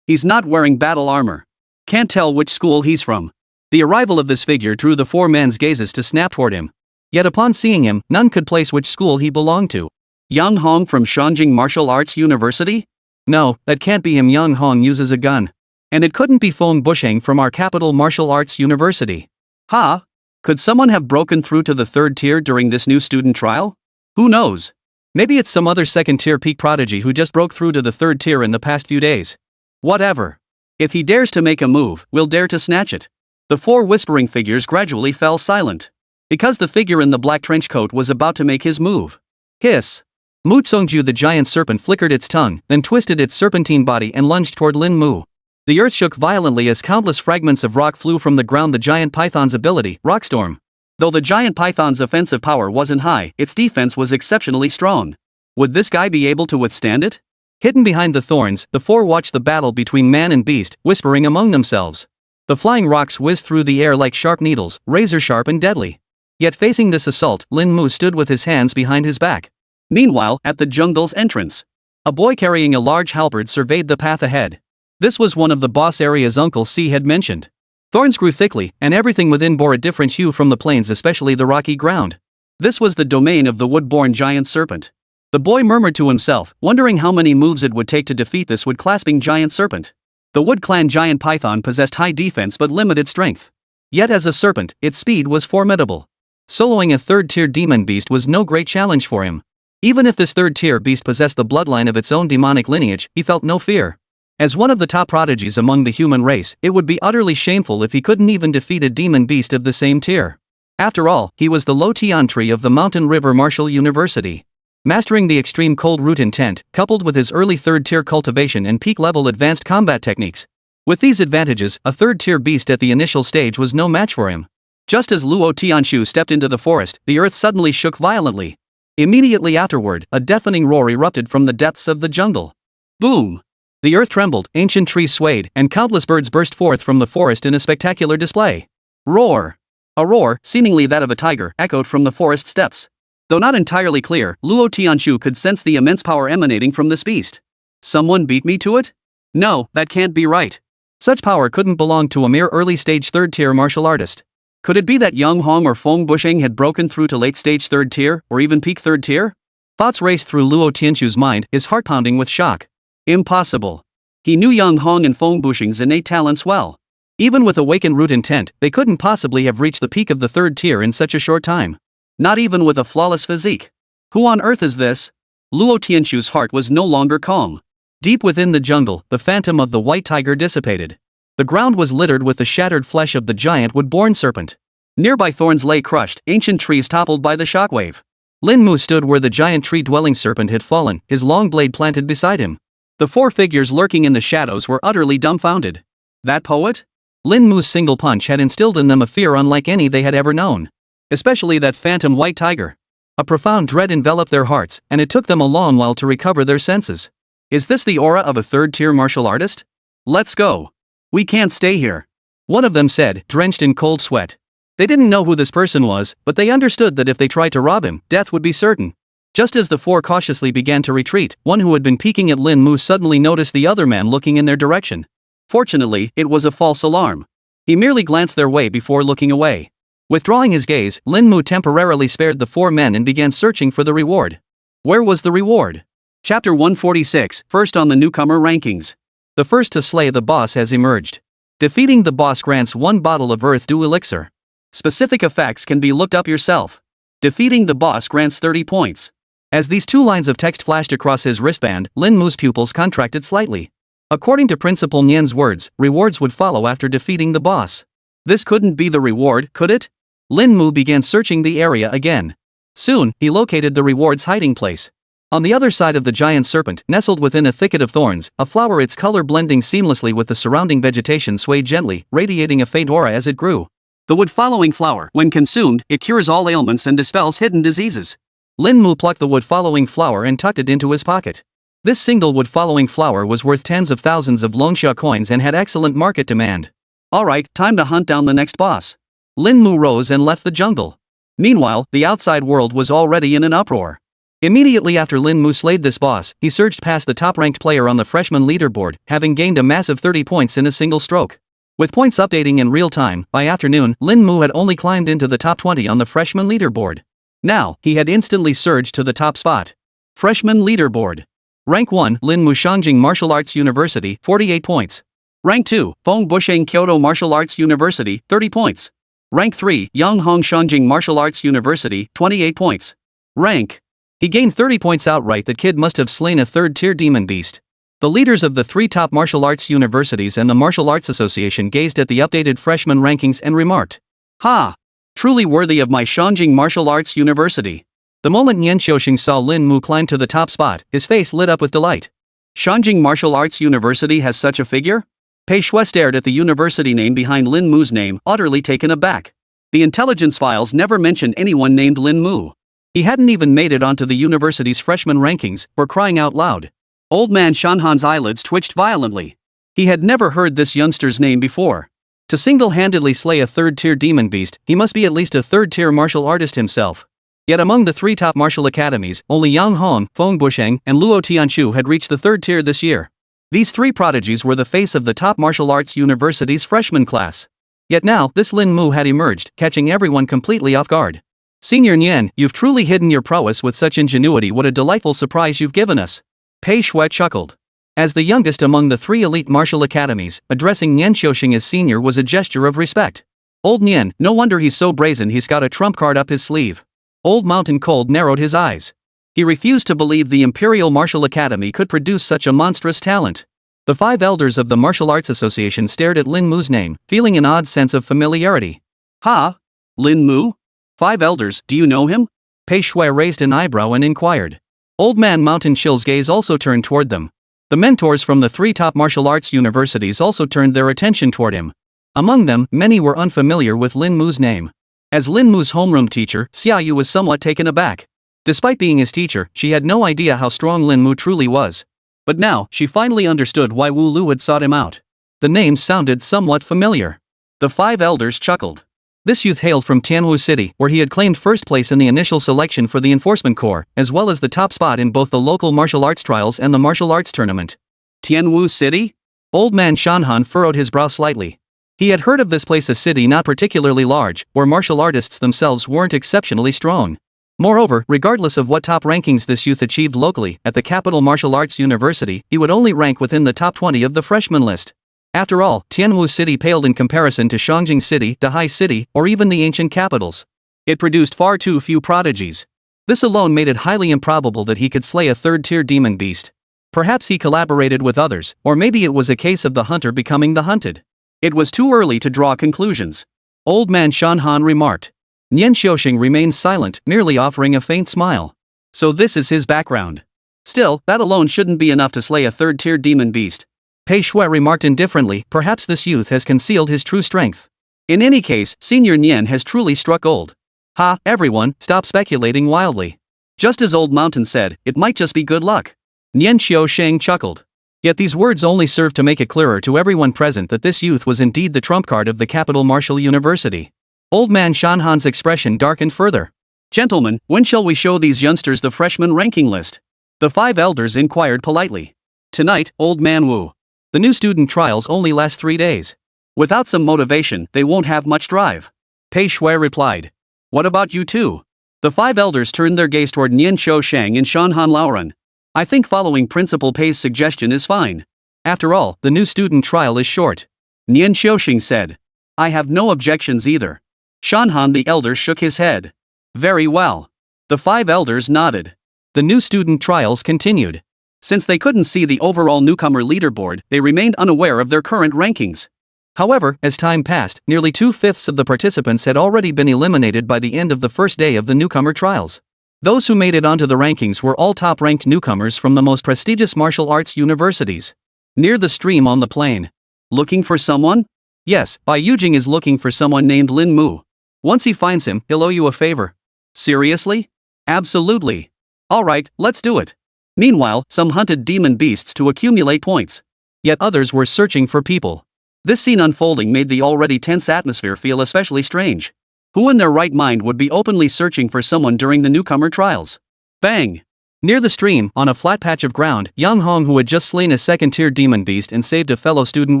He's not wearing battle armor. Can't tell which school he's from. The arrival of this figure drew the 4 men's gazes to snap toward him. Yet upon seeing him, none could place which school he belonged to. Yang Hong from Shanjing Martial Arts University? No, that can't be him. Yang Hong uses a gun. And it couldn't be Feng Busheng from our capital martial arts university. Could someone have broken through to the 3rd tier during this new student trial? Who knows? Maybe it's some other 2nd tier peak prodigy who just broke through to the 3rd tier in the past few days. Whatever. If he dares to make a move, we'll dare to snatch it. The 4 whispering figures gradually fell silent. Because the figure in the black trench coat was about to make his move. Hiss. Mu Tsongju, the giant serpent, flickered its tongue, then twisted its serpentine body and lunged toward Lin Mu. The earth shook violently as countless fragments of rock flew from the ground. The giant python's ability, Rockstorm. Though the giant python's offensive power wasn't high, its defense was exceptionally strong. Would this guy be able to withstand it? Hidden behind the thorns, the 4 watched the battle between man and beast, whispering among themselves. The flying rocks whizzed through the air like sharp needles, razor-sharp and deadly. Yet facing this assault, Lin Mu stood with his hands behind his back. Meanwhile, at the jungle's entrance, a boy carrying a large halberd surveyed the path ahead. This was one of the boss areas Uncle C had mentioned. Thorns grew thickly, and everything within bore a different hue from the plains, especially the rocky ground. This was the domain of the wood-born giant serpent. The boy murmured to himself, wondering how many moves it would take to defeat this wood-clasping giant serpent. The Wood Clan giant python possessed high defense but limited strength. Yet as a serpent, its speed was formidable. Soloing a 3rd-tier demon beast was no great challenge for him. Even if this 3rd-tier beast possessed the bloodline of its own demonic lineage, he felt no fear. As one of the top prodigies among the human race, it would be utterly shameful if he couldn't even defeat a demon beast of the same tier. After all, he was the Luo Tiantree of the Mountain River Martial University. Mastering the extreme cold root intent, coupled with his early 3rd-tier cultivation and peak-level advanced combat techniques. With these advantages, a 3rd-tier beast at the initial stage was no match for him. Just as Luo Tianshu stepped into the forest, the earth suddenly shook violently. Immediately afterward, a deafening roar erupted from the depths of the jungle. Boom! The earth trembled, ancient trees swayed, and countless birds burst forth from the forest in a spectacular display. Roar! A roar, seemingly that of a tiger, echoed from the forest steppes. Though not entirely clear, Luo Tianshu could sense the immense power emanating from this beast. Someone beat me to it? No, that can't be right. Such power couldn't belong to a mere early-stage 3rd-tier martial artist. Could it be that Yang Hong or Feng Busheng had broken through to late-stage 3rd tier, or even peak 3rd tier? Thoughts raced through Luo Tianshu's mind, his heart pounding with shock. Impossible. He knew Yang Hong and Feng Busheng's innate talents well. Even with awakened root intent, they couldn't possibly have reached the peak of the 3rd tier in such a short time. Not even with a flawless physique. Who on earth is this? Luo Tianshu's heart was no longer calm. Deep within the jungle, the phantom of the white tiger dissipated. The ground was littered with the shattered flesh of the giant wood-born serpent. Nearby thorns lay crushed, ancient trees toppled by the shockwave. Lin Mu stood where the giant tree-dwelling serpent had fallen, his long blade planted beside him. The 4 figures lurking in the shadows were utterly dumbfounded. That poet? Lin Mu's single punch had instilled in them a fear unlike any they had ever known. Especially that phantom white tiger. A profound dread enveloped their hearts, and it took them a long while to recover their senses. Is this the aura of a 3rd-tier martial artist? Let's go. We can't stay here. One of them said, drenched in cold sweat. They didn't know who this person was, but they understood that if they tried to rob him, death would be certain. Just as the 4 cautiously began to retreat, one who had been peeking at Lin Mu suddenly noticed the other man looking in their direction. Fortunately, it was a false alarm. He merely glanced their way before looking away. Withdrawing his gaze, Lin Mu temporarily spared the 4 men and began searching for the reward. Where was the reward? Chapter 146, first on the newcomer rankings. The first to slay the boss has emerged. Defeating the boss grants 1 bottle of earth-dew elixir. Specific effects can be looked up yourself. Defeating the boss grants 30 points. As these 2 lines of text flashed across his wristband, Lin Mu's pupils contracted slightly. According to Principal Nian's words, rewards would follow after defeating the boss. This couldn't be the reward, could it? Lin Mu began searching the area again. Soon, he located the reward's hiding place. On the other side of the giant serpent, nestled within a thicket of thorns, a flower, its color blending seamlessly with the surrounding vegetation, swayed gently, radiating a faint aura as it grew. The wood-following flower, when consumed, it cures all ailments and dispels hidden diseases. Lin Mu plucked the wood-following flower and tucked it into his pocket. This single wood-following flower was worth tens of thousands of longsha coins and had excellent market demand. Alright, time to hunt down the next boss. Lin Mu rose and left the jungle. Meanwhile, the outside world was already in an uproar. Immediately after Lin Mu slayed this boss, he surged past the top-ranked player on the freshman leaderboard, having gained a massive 30 points in a single stroke. With points updating in real time, by afternoon, Lin Mu had only climbed into the top 20 on the freshman leaderboard. Now, he had instantly surged to the top spot. Freshman leaderboard. Rank 1, Lin Mu, Shangjing Martial Arts University, 48 points. Rank 2, Feng Busheng Kyoto Martial Arts University, 30 points. Rank 3, Yanghong Shangjing Martial Arts University, 28 points. Rank. He gained 30 points outright. The kid must have slain a third-tier demon beast. The leaders of the 3 top martial arts universities and the Martial Arts Association gazed at the updated freshman rankings and remarked, "Ha! Truly worthy of my Shangjing Martial Arts University." The moment Nian Xiaoxing saw Lin Mu climb to the top spot, his face lit up with delight. Shangjing Martial Arts University has such a figure? Pei Shui stared at the university name behind Lin Mu's name, utterly taken aback. The intelligence files never mentioned anyone named Lin Mu. He hadn't even made it onto the university's freshman rankings, for crying out loud. Old man Shanhan's eyelids twitched violently. He had never heard this youngster's name before. To single-handedly slay a third-tier demon beast, he must be at least a third-tier martial artist himself. Yet among the 3 top martial academies, only Yang Hong, Feng Busheng, and Luo Tianshu had reached the 3rd tier this year. These 3 prodigies were the face of the top martial arts university's freshman class. Yet now, this Lin Mu had emerged, catching everyone completely off guard. Senior Nian, you've truly hidden your prowess with such ingenuity. What a delightful surprise you've given us. Pei Shui chuckled. As the youngest among the 3 elite martial academies, addressing Nian Xiaoxing as senior was a gesture of respect. Old Nian, no wonder he's so brazen. He's got a trump card up his sleeve. Old Mountain Cold narrowed his eyes. He refused to believe the Imperial Martial Academy could produce such a monstrous talent. The 5 elders of the Martial Arts Association stared at Lin Mu's name, feeling an odd sense of familiarity. Ha? Lin Mu? 5 elders, do you know him? Pei Shui raised an eyebrow and inquired. Old Man Mountain Chill's gaze also turned toward them. The mentors from the 3 top martial arts universities also turned their attention toward him. Among them, many were unfamiliar with Lin Mu's name. As Lin Mu's homeroom teacher, Xia Yu was somewhat taken aback. Despite being his teacher, she had no idea how strong Lin Mu truly was. But now, she finally understood why Wu Lu had sought him out. The name sounded somewhat familiar. The 5 elders chuckled. This youth hailed from Tianwu City, where he had claimed first place in the initial selection for the Enforcement Corps, as well as the top spot in both the local martial arts trials and the martial arts tournament. Tianwu City? Old man Shanhan furrowed his brow slightly. He had heard of this place, a city not particularly large, where martial artists themselves weren't exceptionally strong. Moreover, regardless of what top rankings this youth achieved locally, at the Capital Martial Arts University, he would only rank within the top 20 of the freshman list. After all, Tianwu City paled in comparison to Shangjing City, Dahai City, or even the ancient capitals. It produced far too few prodigies. This alone made it highly improbable that he could slay a third-tier demon beast. Perhaps he collaborated with others, or maybe it was a case of the hunter becoming the hunted. It was too early to draw conclusions. Old man Shanhan remarked. Nian Xiaoxing remained silent, merely offering a faint smile. So this is his background. Still, that alone shouldn't be enough to slay a third-tier demon beast. Pei Shui remarked indifferently, perhaps this youth has concealed his true strength. In any case, Senior Nian has truly struck gold. Ha, everyone, stop speculating wildly. Just as Old Mountain said, it might just be good luck. Nian Xiaoxing chuckled. Yet these words only served to make it clearer to everyone present that this youth was indeed the trump card of the Capital Martial University. Old man Shanhan's expression darkened further. Gentlemen, when shall we show these youngsters the freshman ranking list? The 5 elders inquired politely. Tonight, Old man Wu. The new student trials only last 3 days. Without some motivation, they won't have much drive. Pei Shui replied. What about you two? The 5 elders turned their gaze toward Nian Xiaoxing and Shanhan Laoren. I think following Principal Pei's suggestion is fine. After all, the new student trial is short. Nian Xiaoxing said. I have no objections either. Shanhan the elder shook his head. Very well. The 5 elders nodded. The new student trials continued. Since they couldn't see the overall newcomer leaderboard, they remained unaware of their current rankings. However, as time passed, nearly 2/5 of the participants had already been eliminated by the end of the first day of the newcomer trials. Those who made it onto the rankings were all top-ranked newcomers from the most prestigious martial arts universities. Near the stream on the plain. Looking for someone? Yes, Bai Yujing is looking for someone named Lin Mu. Once he finds him, he'll owe you a favor. Seriously? Absolutely. Alright, let's do it. Meanwhile, some hunted demon beasts to accumulate points. Yet others were searching for people. This scene unfolding made the already tense atmosphere feel especially strange. Who in their right mind would be openly searching for someone during the newcomer trials? Bang! Near the stream, on a flat patch of ground, Yang Hong, who had just slain a second-tier demon beast and saved a fellow student,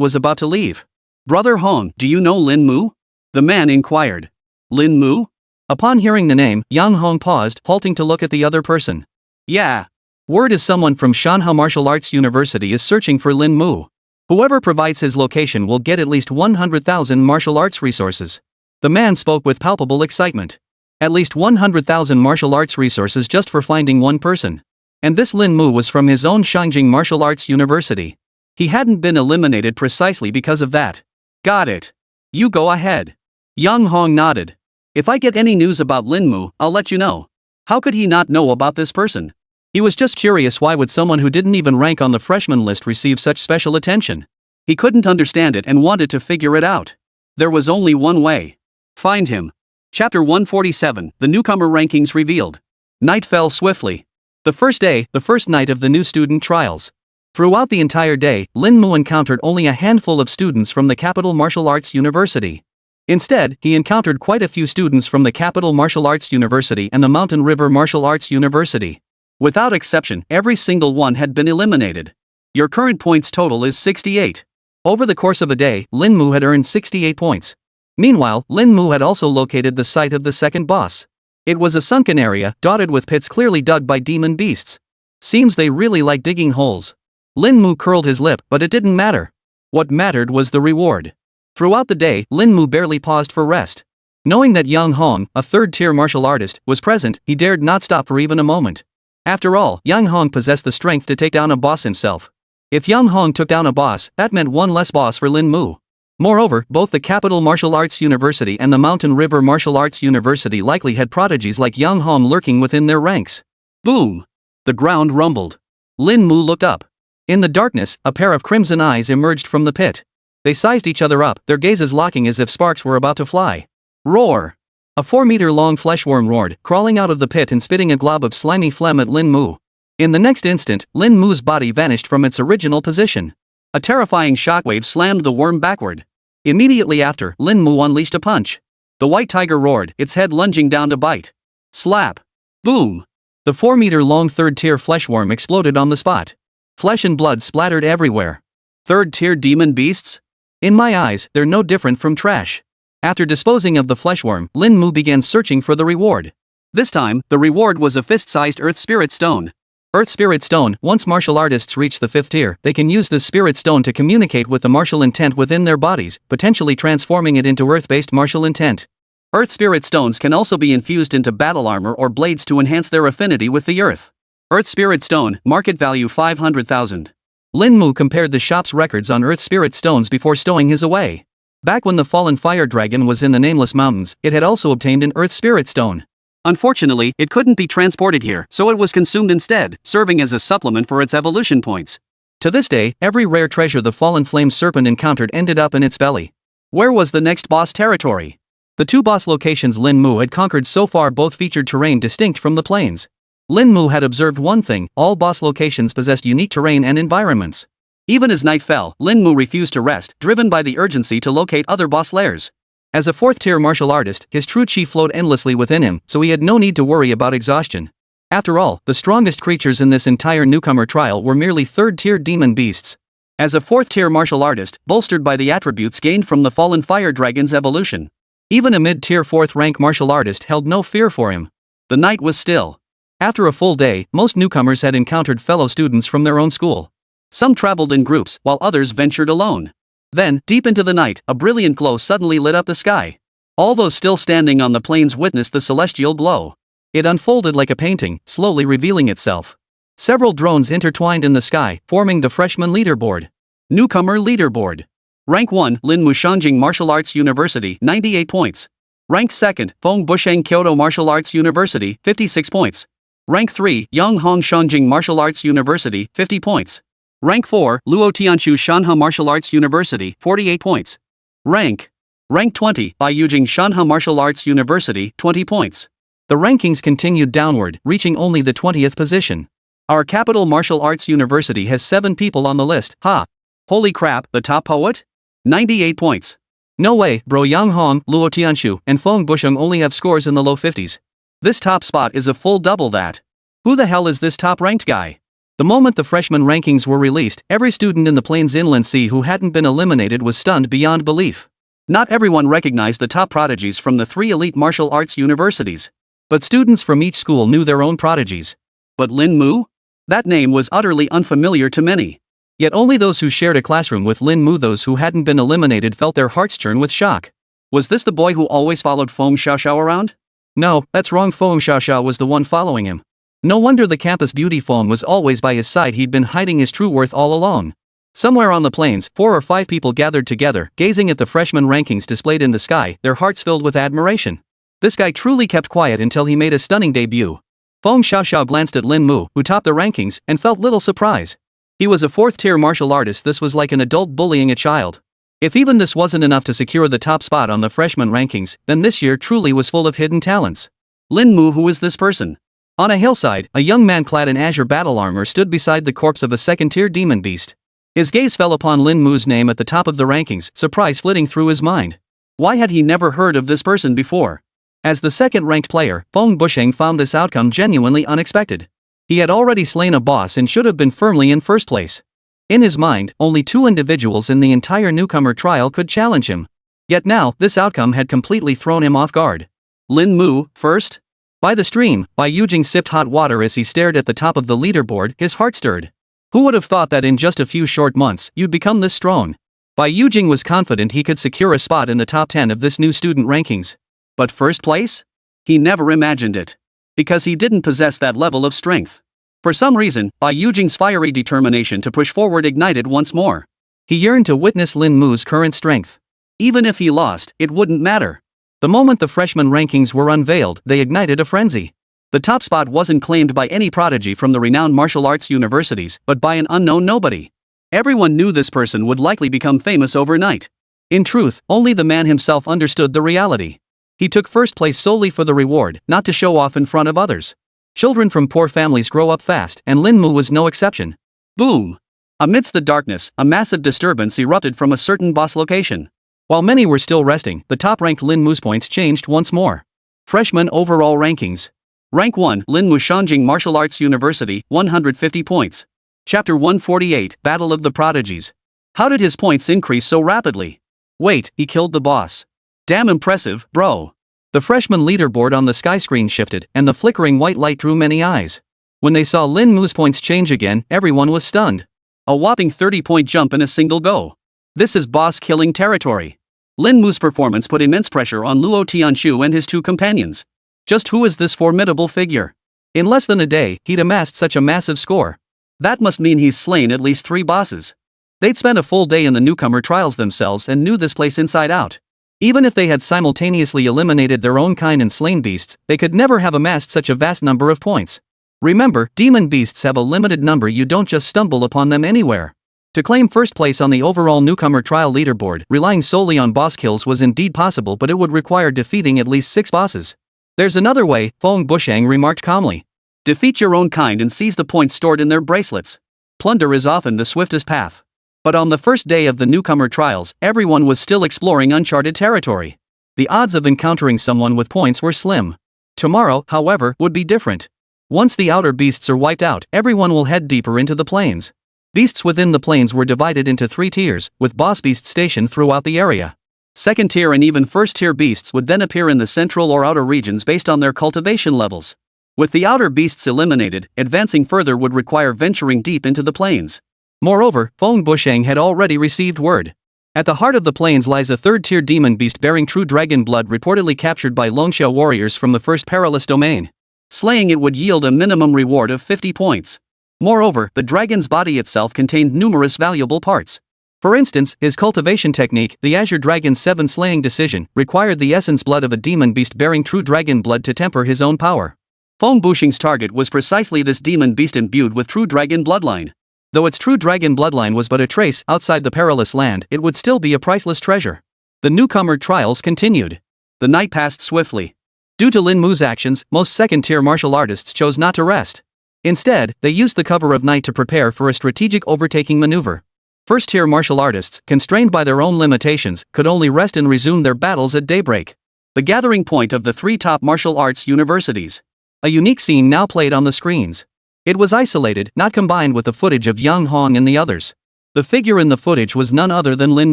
was about to leave. Brother Hong, do you know Lin Mu? The man inquired. Lin Mu? Upon hearing the name, Yang Hong paused, halting to look at the other person. Yeah. Word is someone from Shanhao Martial Arts University is searching for Lin Mu. Whoever provides his location will get at least 100,000 martial arts resources. The man spoke with palpable excitement. At least 100,000 martial arts resources just for finding one person. And this Lin Mu was from his own Shangjing Martial Arts University. He hadn't been eliminated precisely because of that. Got it. You go ahead. Yang Hong nodded. If I get any news about Lin Mu, I'll let you know. How could he not know about this person? He was just curious, why would someone who didn't even rank on the freshman list receive such special attention? He couldn't understand it and wanted to figure it out. There was only one way. Find him. Chapter 147, The Newcomer Rankings Revealed. Night fell swiftly. The first day, the first night of the new student trials. Throughout the entire day, Lin Mu encountered only a handful of students from the Capital Martial Arts University. Instead, he encountered quite a few students from the Capital Martial Arts University and the Mountain River Martial Arts University. Without exception, every single one had been eliminated. Your current points total is 68. Over the course of a day, Lin Mu had earned 68 points. Meanwhile, Lin Mu had also located the site of the second boss. It was a sunken area, dotted with pits clearly dug by demon beasts. Seems they really like digging holes. Lin Mu curled his lip, but it didn't matter. What mattered was the reward. Throughout the day, Lin Mu barely paused for rest. Knowing that Yang Hong, a third-tier martial artist, was present, he dared not stop for even a moment. After all, Yang Hong possessed the strength to take down a boss himself. If Yang Hong took down a boss, that meant one less boss for Lin Mu. Moreover, both the Capital Martial Arts University and the Mountain River Martial Arts University likely had prodigies like Yang Hong lurking within their ranks. Boom! The ground rumbled. Lin Mu looked up. In the darkness, a pair of crimson eyes emerged from the pit. They sized each other up, their gazes locking as if sparks were about to fly. Roar! A 4-meter-long fleshworm roared, crawling out of the pit and spitting a glob of slimy phlegm at Lin Mu. In the next instant, Lin Mu's body vanished from its original position. A terrifying shockwave slammed the worm backward. Immediately after, Lin Mu unleashed a punch. The white tiger roared, its head lunging down to bite. Slap! Boom! The 4-meter-long third-tier fleshworm exploded on the spot. Flesh and blood splattered everywhere. Third-tier demon beasts? In my eyes, they're no different from trash. After disposing of the fleshworm, Lin Mu began searching for the reward. This time, the reward was a fist-sized Earth Spirit Stone. Earth Spirit Stone, once martial artists reach the 5th tier, they can use this Spirit Stone to communicate with the martial intent within their bodies, potentially transforming it into Earth-based martial intent. Earth Spirit Stones can also be infused into battle armor or blades to enhance their affinity with the Earth. Earth Spirit Stone, market value 500,000. Lin Mu compared the shop's records on Earth Spirit Stones before stowing his away. Back when the fallen fire dragon was in the Nameless Mountains, it had also obtained an Earth Spirit Stone. Unfortunately, it couldn't be transported here, so it was consumed instead, serving as a supplement for its evolution points. To this day, every rare treasure the fallen flame serpent encountered ended up in its belly. Where was the next boss territory? The 2 boss locations Lin Mu had conquered so far both featured terrain distinct from the plains. Lin Mu had observed one thing: all boss locations possessed unique terrain and environments. Even as night fell, Lin Mu refused to rest, driven by the urgency to locate other boss lairs. As a 4th-tier martial artist, his true chi flowed endlessly within him, so he had no need to worry about exhaustion. After all, the strongest creatures in this entire newcomer trial were merely 3rd-tier demon beasts. As a 4th-tier martial artist, bolstered by the attributes gained from the fallen fire dragon's evolution, even a mid-tier 4th-rank martial artist held no fear for him. The night was still. After a full day, most newcomers had encountered fellow students from their own school. Some traveled in groups, while others ventured alone. Then, deep into the night, a brilliant glow suddenly lit up the sky. All those still standing on the plains witnessed the celestial glow. It unfolded like a painting, slowly revealing itself. Several drones intertwined in the sky, forming the freshman leaderboard. Newcomer leaderboard. Rank 1, Lin Mu Martial Arts University, 98 points. Rank 2nd, Feng Busheng Kyoto Martial Arts University, 56 points. Rank 3, Yonghong Shanjing Martial Arts University, 50 points. Rank 4, Luo Tianshu Shanha Martial Arts University, 48 points. Rank 20, Baiyujing Shanha Martial Arts University, 20 points. The rankings continued downward, reaching only the 20th position. Our capital martial arts university has 7 people on the list, ha! Holy crap, the top poet? 98 points. No way, bro. Yonghong, Luo Tianshu, and Feng Busheng only have scores in the low 50s. This top spot is a full double that. Who the hell is this top-ranked guy? The moment the freshman rankings were released, every student in the Plains Inland Sea who hadn't been eliminated was stunned beyond belief. Not everyone recognized the top prodigies from the 3 elite martial arts universities. But students from each school knew their own prodigies. But Lin Mu? That name was utterly unfamiliar to many. Yet only those who shared a classroom with Lin Mu, those who hadn't been eliminated, felt their hearts churn with shock. Was this the boy who always followed Feng Xiaoxiao around? No, that's wrong. Feng Xiaoxiao was the one following him. No wonder the campus beauty Feng was always by his side. He'd been hiding his true worth all along. Somewhere on the plains, 4 or 5 people gathered together, gazing at the freshman rankings displayed in the sky, their hearts filled with admiration. This guy truly kept quiet until he made a stunning debut. Feng Xiaoxiao glanced at Lin Mu, who topped the rankings, and felt little surprise. He was a 4th-tier martial artist. This was like an adult bullying a child. If even this wasn't enough to secure the top spot on the freshman rankings, then this year truly was full of hidden talents. Lin Mu, who is this person? On a hillside, a young man clad in azure battle armor stood beside the corpse of a 2nd-tier demon beast. His gaze fell upon Lin Mu's name at the top of the rankings, surprise flitting through his mind. Why had he never heard of this person before? As the 2nd-ranked player, Feng Busheng found this outcome genuinely unexpected. He had already slain a boss and should have been firmly in first place. In his mind, only 2 individuals in the entire newcomer trial could challenge him. Yet now, this outcome had completely thrown him off guard. Lin Mu, first? By the stream, Baiyujing sipped hot water as he stared at the top of the leaderboard, his heart stirred. Who would have thought that in just a few short months, you'd become this strong? Baiyujing was confident he could secure a spot in the top 10 of this new student rankings. But first place? He never imagined it. Because he didn't possess that level of strength. For some reason, Baiyujing's fiery determination to push forward ignited once more. He yearned to witness Lin Mu's current strength. Even if he lost, it wouldn't matter. The moment the freshman rankings were unveiled, they ignited a frenzy. The top spot wasn't claimed by any prodigy from the renowned martial arts universities, but by an unknown nobody. Everyone knew this person would likely become famous overnight. In truth, only the man himself understood the reality. He took first place solely for the reward, not to show off in front of others. Children from poor families grow up fast, and Lin Mu was no exception. Boom! Amidst the darkness, a massive disturbance erupted from a certain boss location. While many were still resting, the top-ranked Lin Mu's points changed once more. Freshman overall rankings. Rank 1, Lin Mu Shanjing Martial Arts University, 150 points. Chapter 148, Battle of the Prodigies. How did his points increase so rapidly? Wait, he killed the boss. Damn impressive, bro. The freshman leaderboard on the sky screen shifted, and the flickering white light drew many eyes. When they saw Lin Mu's points change again, everyone was stunned. A whopping 30-point jump in a single go. This is boss-killing territory. Lin Mu's performance put immense pressure on Luo Tianshu and his 2 companions. Just who is this formidable figure? In less than a day, he'd amassed such a massive score. That must mean he's slain at least 3 bosses. They'd spent a full day in the newcomer trials themselves and knew this place inside out. Even if they had simultaneously eliminated their own kind and slain beasts, they could never have amassed such a vast number of points. Remember, demon beasts have a limited number. You don't just stumble upon them anywhere. To claim first place on the overall newcomer trial leaderboard, relying solely on boss kills was indeed possible, but it would require defeating at least 6 bosses. There's another way, Feng Busheng remarked calmly. Defeat your own kind and seize the points stored in their bracelets. Plunder is often the swiftest path. But on the first day of the newcomer trials, everyone was still exploring uncharted territory. The odds of encountering someone with points were slim. Tomorrow, however, would be different. Once the outer beasts are wiped out, everyone will head deeper into the plains. Beasts within the plains were divided into 3 tiers, with boss beasts stationed throughout the area. 2nd-tier and even 1st-tier beasts would then appear in the central or outer regions based on their cultivation levels. With the outer beasts eliminated, advancing further would require venturing deep into the plains. Moreover, Feng Busheng had already received word. At the heart of the plains lies a third-tier demon beast bearing true dragon blood reportedly captured by Longxia warriors from the first perilous domain. Slaying it would yield a minimum reward of 50 points. Moreover, the dragon's body itself contained numerous valuable parts. For instance, his cultivation technique, the Azure Dragon's 7 slaying decision, required the essence blood of a demon beast bearing true dragon blood to temper his own power. Feng Busheng's target was precisely this demon beast imbued with true dragon bloodline. Though its true dragon bloodline was but a trace outside the perilous land, it would still be a priceless treasure. The newcomer trials continued. The night passed swiftly. Due to Lin Mu's actions, most second-tier martial artists chose not to rest. Instead, they used the cover of night to prepare for a strategic overtaking maneuver. First-tier martial artists, constrained by their own limitations, could only rest and resume their battles at daybreak. The gathering point of the 3 top martial arts universities. A unique scene now played on the screens. It was isolated, not combined with the footage of Yang Hong and the others. The figure in the footage was none other than Lin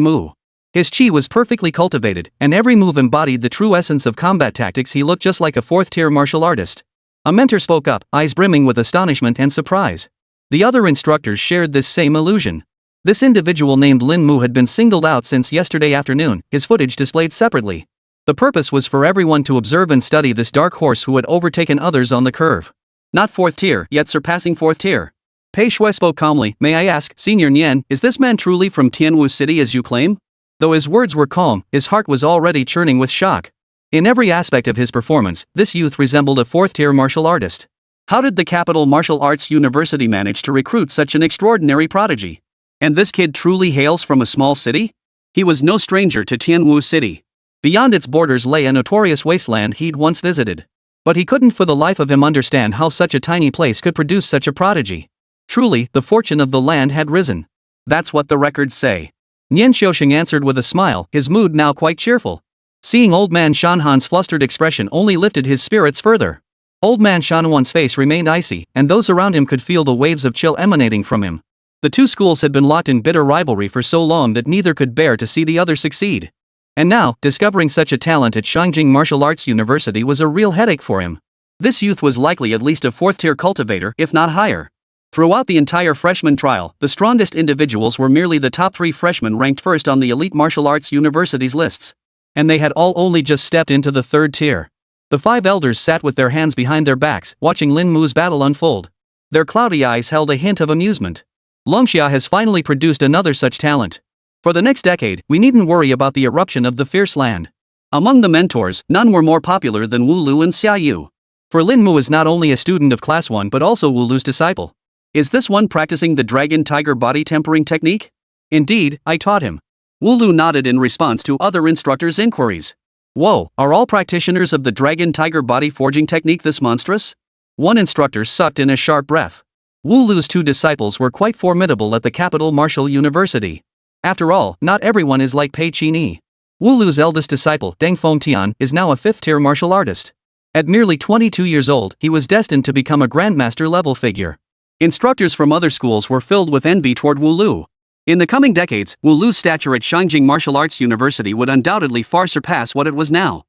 Mu. His chi was perfectly cultivated, and every move embodied the true essence of combat tactics. He looked just like a 4th-tier martial artist. A mentor spoke up, eyes brimming with astonishment and surprise. The other instructors shared this same illusion. This individual named Lin Mu had been singled out since yesterday afternoon, his footage displayed separately. The purpose was for everyone to observe and study this dark horse who had overtaken others on the curve. Not 4th tier, yet surpassing 4th tier. Pei Shui spoke calmly. May I ask, Senior Nian, is this man truly from Tianwu City as you claim? Though his words were calm, his heart was already churning with shock. In every aspect of his performance, this youth resembled a 4th-tier martial artist. How did the Capital Martial Arts University manage to recruit such an extraordinary prodigy? And this kid truly hails from a small city? He was no stranger to Tianwu City. Beyond its borders lay a notorious wasteland he'd once visited. But he couldn't for the life of him understand how such a tiny place could produce such a prodigy. Truly, the fortune of the land had risen. That's what the records say. Nian Xiaoxing answered with a smile, his mood now quite cheerful. Seeing Old Man Shanhan's flustered expression only lifted his spirits further. Old Man Shanhuan's face remained icy, and those around him could feel the waves of chill emanating from him. The two schools had been locked in bitter rivalry for so long that neither could bear to see the other succeed. And now, discovering such a talent at Shangjing Martial Arts University was a real headache for him. This youth was likely at least a 4th-tier cultivator, if not higher. Throughout the entire freshman trial, the strongest individuals were merely the top 3 freshmen ranked first on the elite martial arts universities lists. And they had all only just stepped into the 3rd tier. The 5 elders sat with their hands behind their backs, watching Lin Mu's battle unfold. Their cloudy eyes held a hint of amusement. Longxia has finally produced another such talent. For the next decade, we needn't worry about the eruption of the fierce land. Among the mentors, none were more popular than Wu Lu and Xia Yu. For Lin Mu is not only a student of Class 1 but also Wu Lu's disciple. Is this one practicing the dragon tiger body tempering technique? Indeed, I taught him. Wu Lu nodded in response to other instructors' inquiries. Whoa, are all practitioners of the dragon tiger body forging technique this monstrous? One instructor sucked in a sharp breath. Wu Lu's 2 disciples were quite formidable at the Capital Martial University. After all, not everyone is like Pei Qini. Wu Lu's eldest disciple, Deng Fengtian, is now a 5th-tier martial artist. At merely 22 years old, he was destined to become a grandmaster-level figure. Instructors from other schools were filled with envy toward Wu Lu. In the coming decades, Wu Lu's stature at Shangjing Martial Arts University would undoubtedly far surpass what it was now.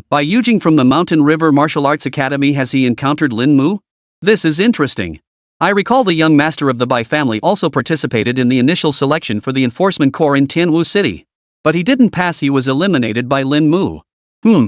By Yujing from the Mountain River Martial Arts Academy has he encountered Lin Mu? This is interesting. I recall the young master of the Bai family also participated in the initial selection for the Enforcement Corps in Tianwu City. But he didn't pass, he was eliminated by Lin Mu.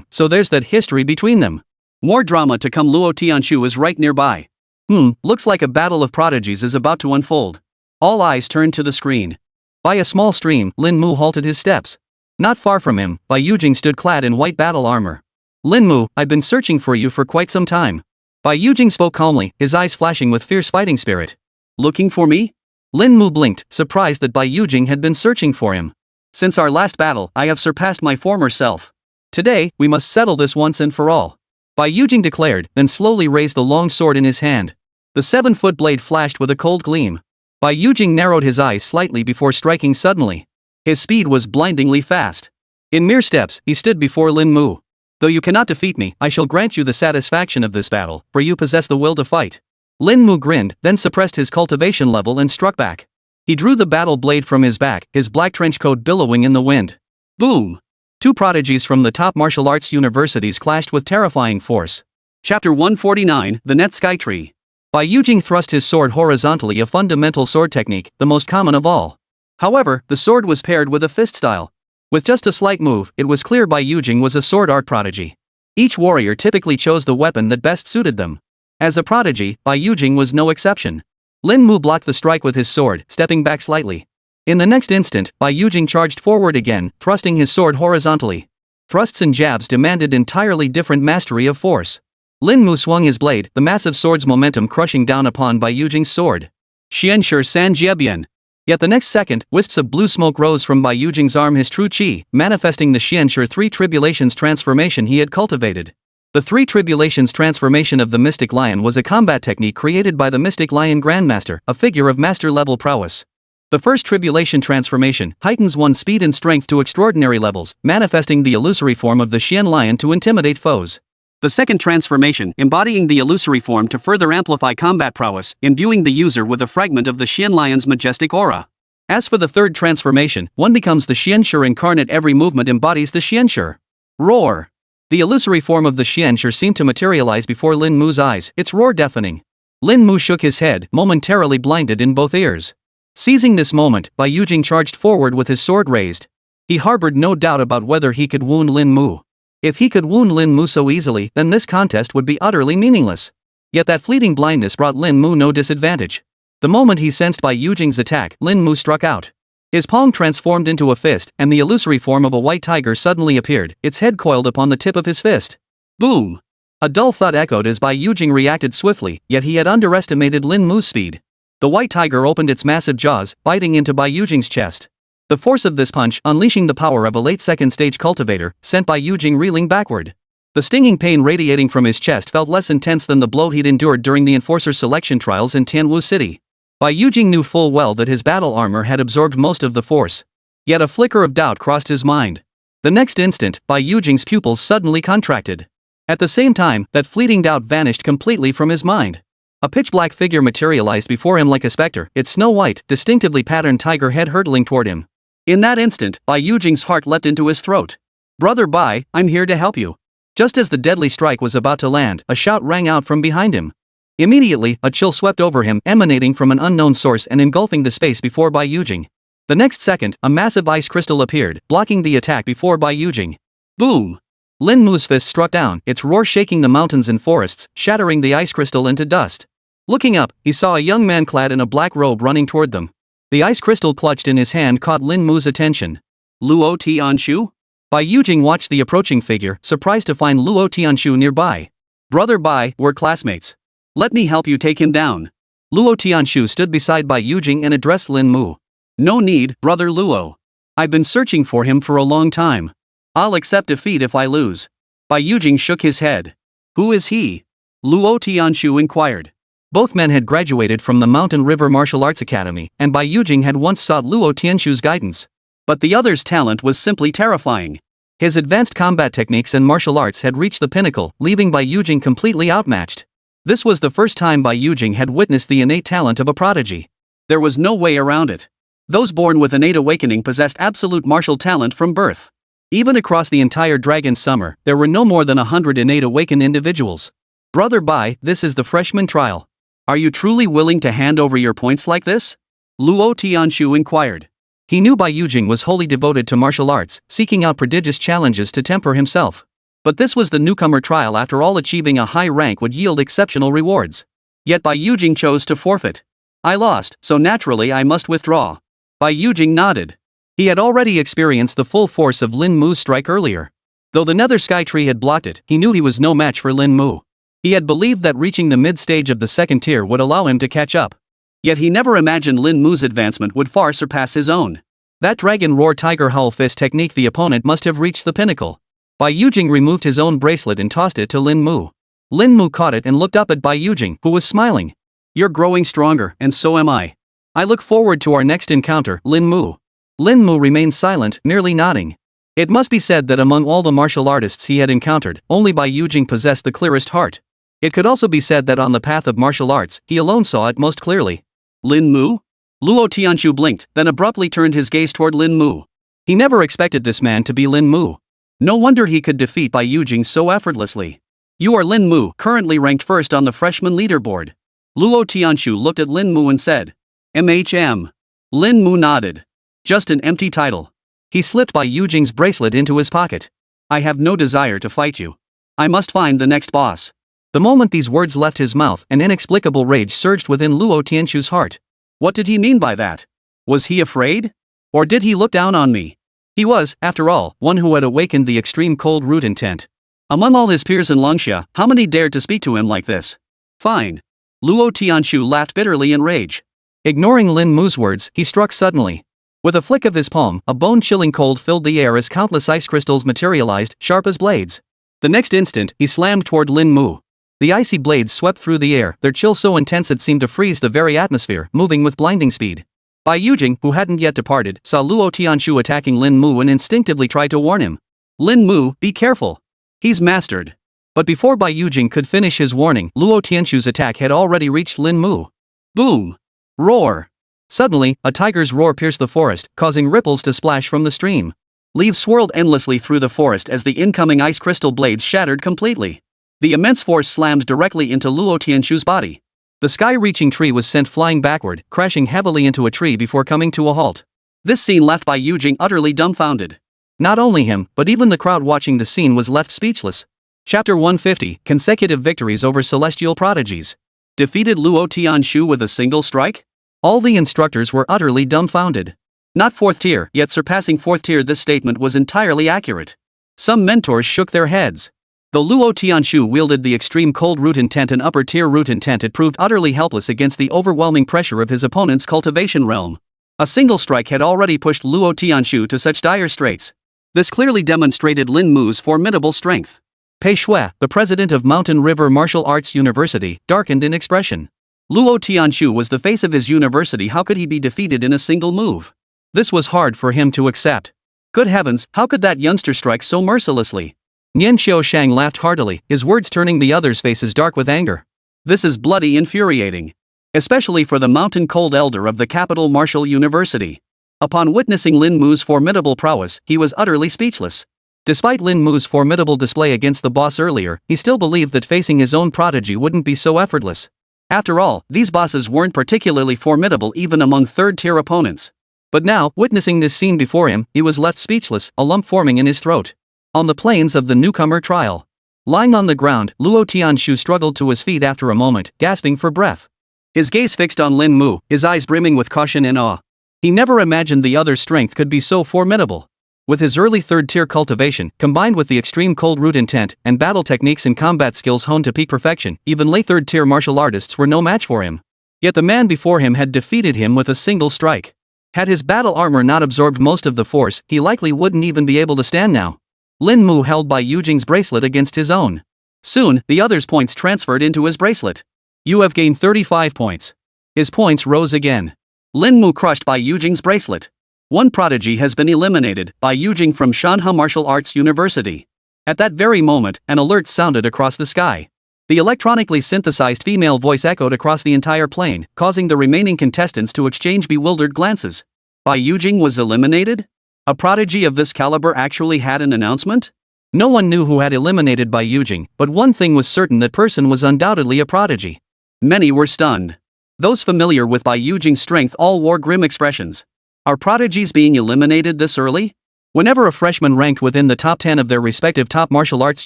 So there's that history between them. More drama to come. Luo Tianshu is right nearby. Looks like a battle of prodigies is about to unfold. All eyes turned to the screen. By a small stream, Lin Mu halted his steps. Not far from him, Bai Yujing stood clad in white battle armor. Lin Mu, I've been searching for you for quite some time. Bai Yujing spoke calmly, his eyes flashing with fierce fighting spirit. Looking for me? Lin Mu blinked, surprised that Bai Yujing had been searching for him. Since our last battle, I have surpassed my former self. Today, we must settle this once and for all. Bai Yujing declared, then slowly raised the long sword in his hand. The 7-foot blade flashed with a cold gleam. Bai Yujing narrowed his eyes slightly before striking suddenly. His speed was blindingly fast. In mere steps, he stood before Lin Mu. Though you cannot defeat me, I shall grant you the satisfaction of this battle, for you possess the will to fight. Lin Mu grinned, then suppressed his cultivation level and struck back. He drew the battle blade from his back, his black trench coat billowing in the wind. Boom! 2 prodigies from the top martial arts universities clashed with terrifying force. Chapter 149, The Net Sky Tree. Bai Yujing thrust his sword horizontally, a fundamental sword technique, the most common of all. However, the sword was paired with a fist style. With just a slight move, it was clear Bai Yujing was a sword art prodigy. Each warrior typically chose the weapon that best suited them. As a prodigy, Bai Yujing was no exception. Lin Mu blocked the strike with his sword, stepping back slightly. In the next instant, Bai Yujing charged forward again, thrusting his sword horizontally. Thrusts and jabs demanded entirely different mastery of force. Lin Mu swung his blade, the massive sword's momentum crushing down upon Bai Yujing's sword. Xianshi San Jiebian. Yet the next second, wisps of blue smoke rose from Bai Yujing's arm, his true chi, manifesting the Xianshi Three Tribulations transformation he had cultivated. The Three Tribulations transformation of the Mystic Lion was a combat technique created by the Mystic Lion Grandmaster, a figure of master-level prowess. The first Tribulation transformation heightens one's speed and strength to extraordinary levels, manifesting the illusory form of the Xian Lion to intimidate foes. The second transformation, embodying the illusory form to further amplify combat prowess, imbuing the user with a fragment of the Xian Lion's majestic aura. As for the third transformation, one becomes the Xianshi incarnate. Every movement embodies the Xianshi. Roar! The illusory form of the Xianshi seemed to materialize before Lin Mu's eyes, its roar deafening. Lin Mu shook his head, momentarily blinded in both ears. Seizing this moment, Bai Yujing charged forward with his sword raised. He harbored no doubt about whether he could wound Lin Mu. If he could wound Lin Mu so easily, then this contest would be utterly meaningless. Yet that fleeting blindness brought Lin Mu no disadvantage. The moment he sensed Bai Yujing's attack, Lin Mu struck out. His palm transformed into a fist, and the illusory form of a white tiger suddenly appeared, its head coiled upon the tip of his fist. Boom! A dull thud echoed as Bai Yujing reacted swiftly, yet he had underestimated Lin Mu's speed. The white tiger opened its massive jaws, biting into Bai Yujing's chest. The force of this punch, unleashing the power of a late second-stage cultivator, sent Bai Yujing reeling backward. The stinging pain radiating from his chest felt less intense than the blow he'd endured during the Enforcer selection trials in Tianwu City. Bai Yujing knew full well that his battle armor had absorbed most of the force. Yet a flicker of doubt crossed his mind. The next instant, Bai Yujing's pupils suddenly contracted. At the same time, that fleeting doubt vanished completely from his mind. A pitch-black figure materialized before him like a specter, its snow-white, distinctively patterned tiger head hurtling toward him. In that instant, Bai Yujing's heart leapt into his throat. "Brother Bai, I'm here to help you." Just as the deadly strike was about to land, a shout rang out from behind him. Immediately, a chill swept over him, emanating from an unknown source and engulfing the space before Bai Yujing. The next second, a massive ice crystal appeared, blocking the attack before Bai Yujing. Boom! Lin Mu's fist struck down, its roar shaking the mountains and forests, shattering the ice crystal into dust. Looking up, he saw a young man clad in a black robe running toward them. The ice crystal clutched in his hand caught Lin Mu's attention. Luo Tianshu? Bai Yujing watched the approaching figure, surprised to find Luo Tianshu nearby. "Brother Bai, we're classmates. Let me help you take him down." Luo Tianshu stood beside Bai Yujing and addressed Lin Mu. "No need, Brother Luo. I've been searching for him for a long time. I'll accept defeat if I lose." Bai Yujing shook his head. "Who is he?" Luo Tianshu inquired. Both men had graduated from the Mountain River Martial Arts Academy, and Bai Yujing had once sought Luo Tianshu's guidance. But the other's talent was simply terrifying. His advanced combat techniques and martial arts had reached the pinnacle, leaving Bai Yujing completely outmatched. This was the first time Bai Yujing had witnessed the innate talent of a prodigy. There was no way around it. Those born with innate awakening possessed absolute martial talent from birth. Even across the entire Dragon Summer, there were no more than 100 innate awakened individuals. "Brother Bai, this is the freshman trial. Are you truly willing to hand over your points like this?" Luo Tianshu inquired. He knew Bai Yujing was wholly devoted to martial arts, seeking out prodigious challenges to temper himself. But this was the newcomer trial. After all, achieving a high rank would yield exceptional rewards. Yet Bai Yujing chose to forfeit. "I lost, so naturally I must withdraw." Bai Yujing nodded. He had already experienced the full force of Lin Mu's strike earlier. Though the nether sky tree had blocked it, he knew he was no match for Lin Mu. He had believed that reaching the mid-stage of the second tier would allow him to catch up. Yet he never imagined Lin Mu's advancement would far surpass his own. That dragon roar tiger howl fist technique, the opponent must have reached the pinnacle. Bai Yujing removed his own bracelet and tossed it to Lin Mu. Lin Mu caught it and looked up at Bai Yujing, who was smiling. "You're growing stronger, and so am I. I look forward to our next encounter, Lin Mu." Lin Mu remained silent, merely nodding. It must be said that among all the martial artists he had encountered, only Bai Yujing possessed the clearest heart. It could also be said that on the path of martial arts, he alone saw it most clearly. "Lin Mu?" Luo Tianshu blinked, then abruptly turned his gaze toward Lin Mu. He never expected this man to be Lin Mu. No wonder he could defeat Bai Yujing so effortlessly. "You are Lin Mu, currently ranked first on the freshman leaderboard." Luo Tianshu looked at Lin Mu and said, "MHM." Lin Mu nodded. "Just an empty title." He slipped Bai Yujing's bracelet into his pocket. "I have no desire to fight you. I must find the next boss." The moment these words left his mouth, an inexplicable rage surged within Luo Tianshu's heart. What did he mean by that? Was he afraid? Or did he look down on me? He was, after all, one who had awakened the extreme cold root intent. Among all his peers in Longxia, how many dared to speak to him like this? Fine. Luo Tianshu laughed bitterly in rage. Ignoring Lin Mu's words, he struck suddenly. With a flick of his palm, a bone-chilling cold filled the air as countless ice crystals materialized, sharp as blades. The next instant, he slammed toward Lin Mu. The icy blades swept through the air, their chill so intense it seemed to freeze the very atmosphere, moving with blinding speed. Bai Yujing, who hadn't yet departed, saw Luo Tianshu attacking Lin Mu and instinctively tried to warn him. "Lin Mu, be careful. He's mastered." But before Bai Yujing could finish his warning, Luo Tianshu's attack had already reached Lin Mu. Boom! Roar! Suddenly, a tiger's roar pierced the forest, causing ripples to splash from the stream. Leaves swirled endlessly through the forest as the incoming ice crystal blades shattered completely. The immense force slammed directly into Luo Tianshu's body. The sky-reaching tree was sent flying backward, crashing heavily into a tree before coming to a halt. This scene left Bai Yujing utterly dumbfounded. Not only him, but even the crowd watching the scene was left speechless. Chapter 150, Consecutive Victories over Celestial Prodigies. Defeated Luo Tianshu with a single strike? All the instructors were utterly dumbfounded. Not 4th tier, yet surpassing 4th tier, this statement was entirely accurate. Some mentors shook their heads. Though Luo Tianshu wielded the extreme cold root intent and upper tier root intent, it proved utterly helpless against the overwhelming pressure of his opponent's cultivation realm. A single strike had already pushed Luo Tianshu to such dire straits. This clearly demonstrated Lin Mu's formidable strength. Pei Shui, the president of Mountain River Martial Arts University, darkened in expression. Luo Tianshu was the face of his university. How could he be defeated in a single move? This was hard for him to accept. Good heavens, how could that youngster strike so mercilessly? Nian Xiaoshang laughed heartily, his words turning the others' faces dark with anger. This is bloody infuriating. Especially for the mountain cold elder of the capital martial university. Upon witnessing Lin Mu's formidable prowess, he was utterly speechless. Despite Lin Mu's formidable display against the boss earlier, he still believed that facing his own prodigy wouldn't be so effortless. After all, these bosses weren't particularly formidable even among 3rd tier opponents. But now, witnessing this scene before him, he was left speechless, a lump forming in his throat. On the plains of the newcomer trial. Lying on the ground, Luo Tianshu struggled to his feet after a moment, gasping for breath. His gaze fixed on Lin Mu, his eyes brimming with caution and awe. He never imagined the other's strength could be so formidable. With his early 3rd tier cultivation, combined with the extreme cold root intent, and battle techniques and combat skills honed to peak perfection, even late 3rd tier martial artists were no match for him. Yet the man before him had defeated him with a single strike. Had his battle armor not absorbed most of the force, he likely wouldn't even be able to stand now. Lin Mu held Bai Yujing's bracelet against his own. Soon, the other's points transferred into his bracelet. You have gained 35 points. His points rose again. Lin Mu crushed Bai Yujing's bracelet. One prodigy has been eliminated, Bai Yujing from Shanha Martial Arts University. At that very moment, an alert sounded across the sky. The electronically synthesized female voice echoed across the entire plane, causing the remaining contestants to exchange bewildered glances. Bai Yujing was eliminated? A prodigy of this caliber actually had an announcement? No one knew who had eliminated Bai Yujing, but one thing was certain: that person was undoubtedly a prodigy. Many were stunned. Those familiar with Bai Yujing's strength all wore grim expressions. Are prodigies being eliminated this early? Whenever a freshman ranked within the top 10 of their respective top martial arts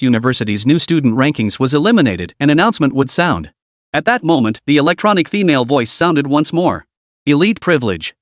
universities' new student rankings was eliminated, an announcement would sound. At that moment, the electronic female voice sounded once more. Elite privilege.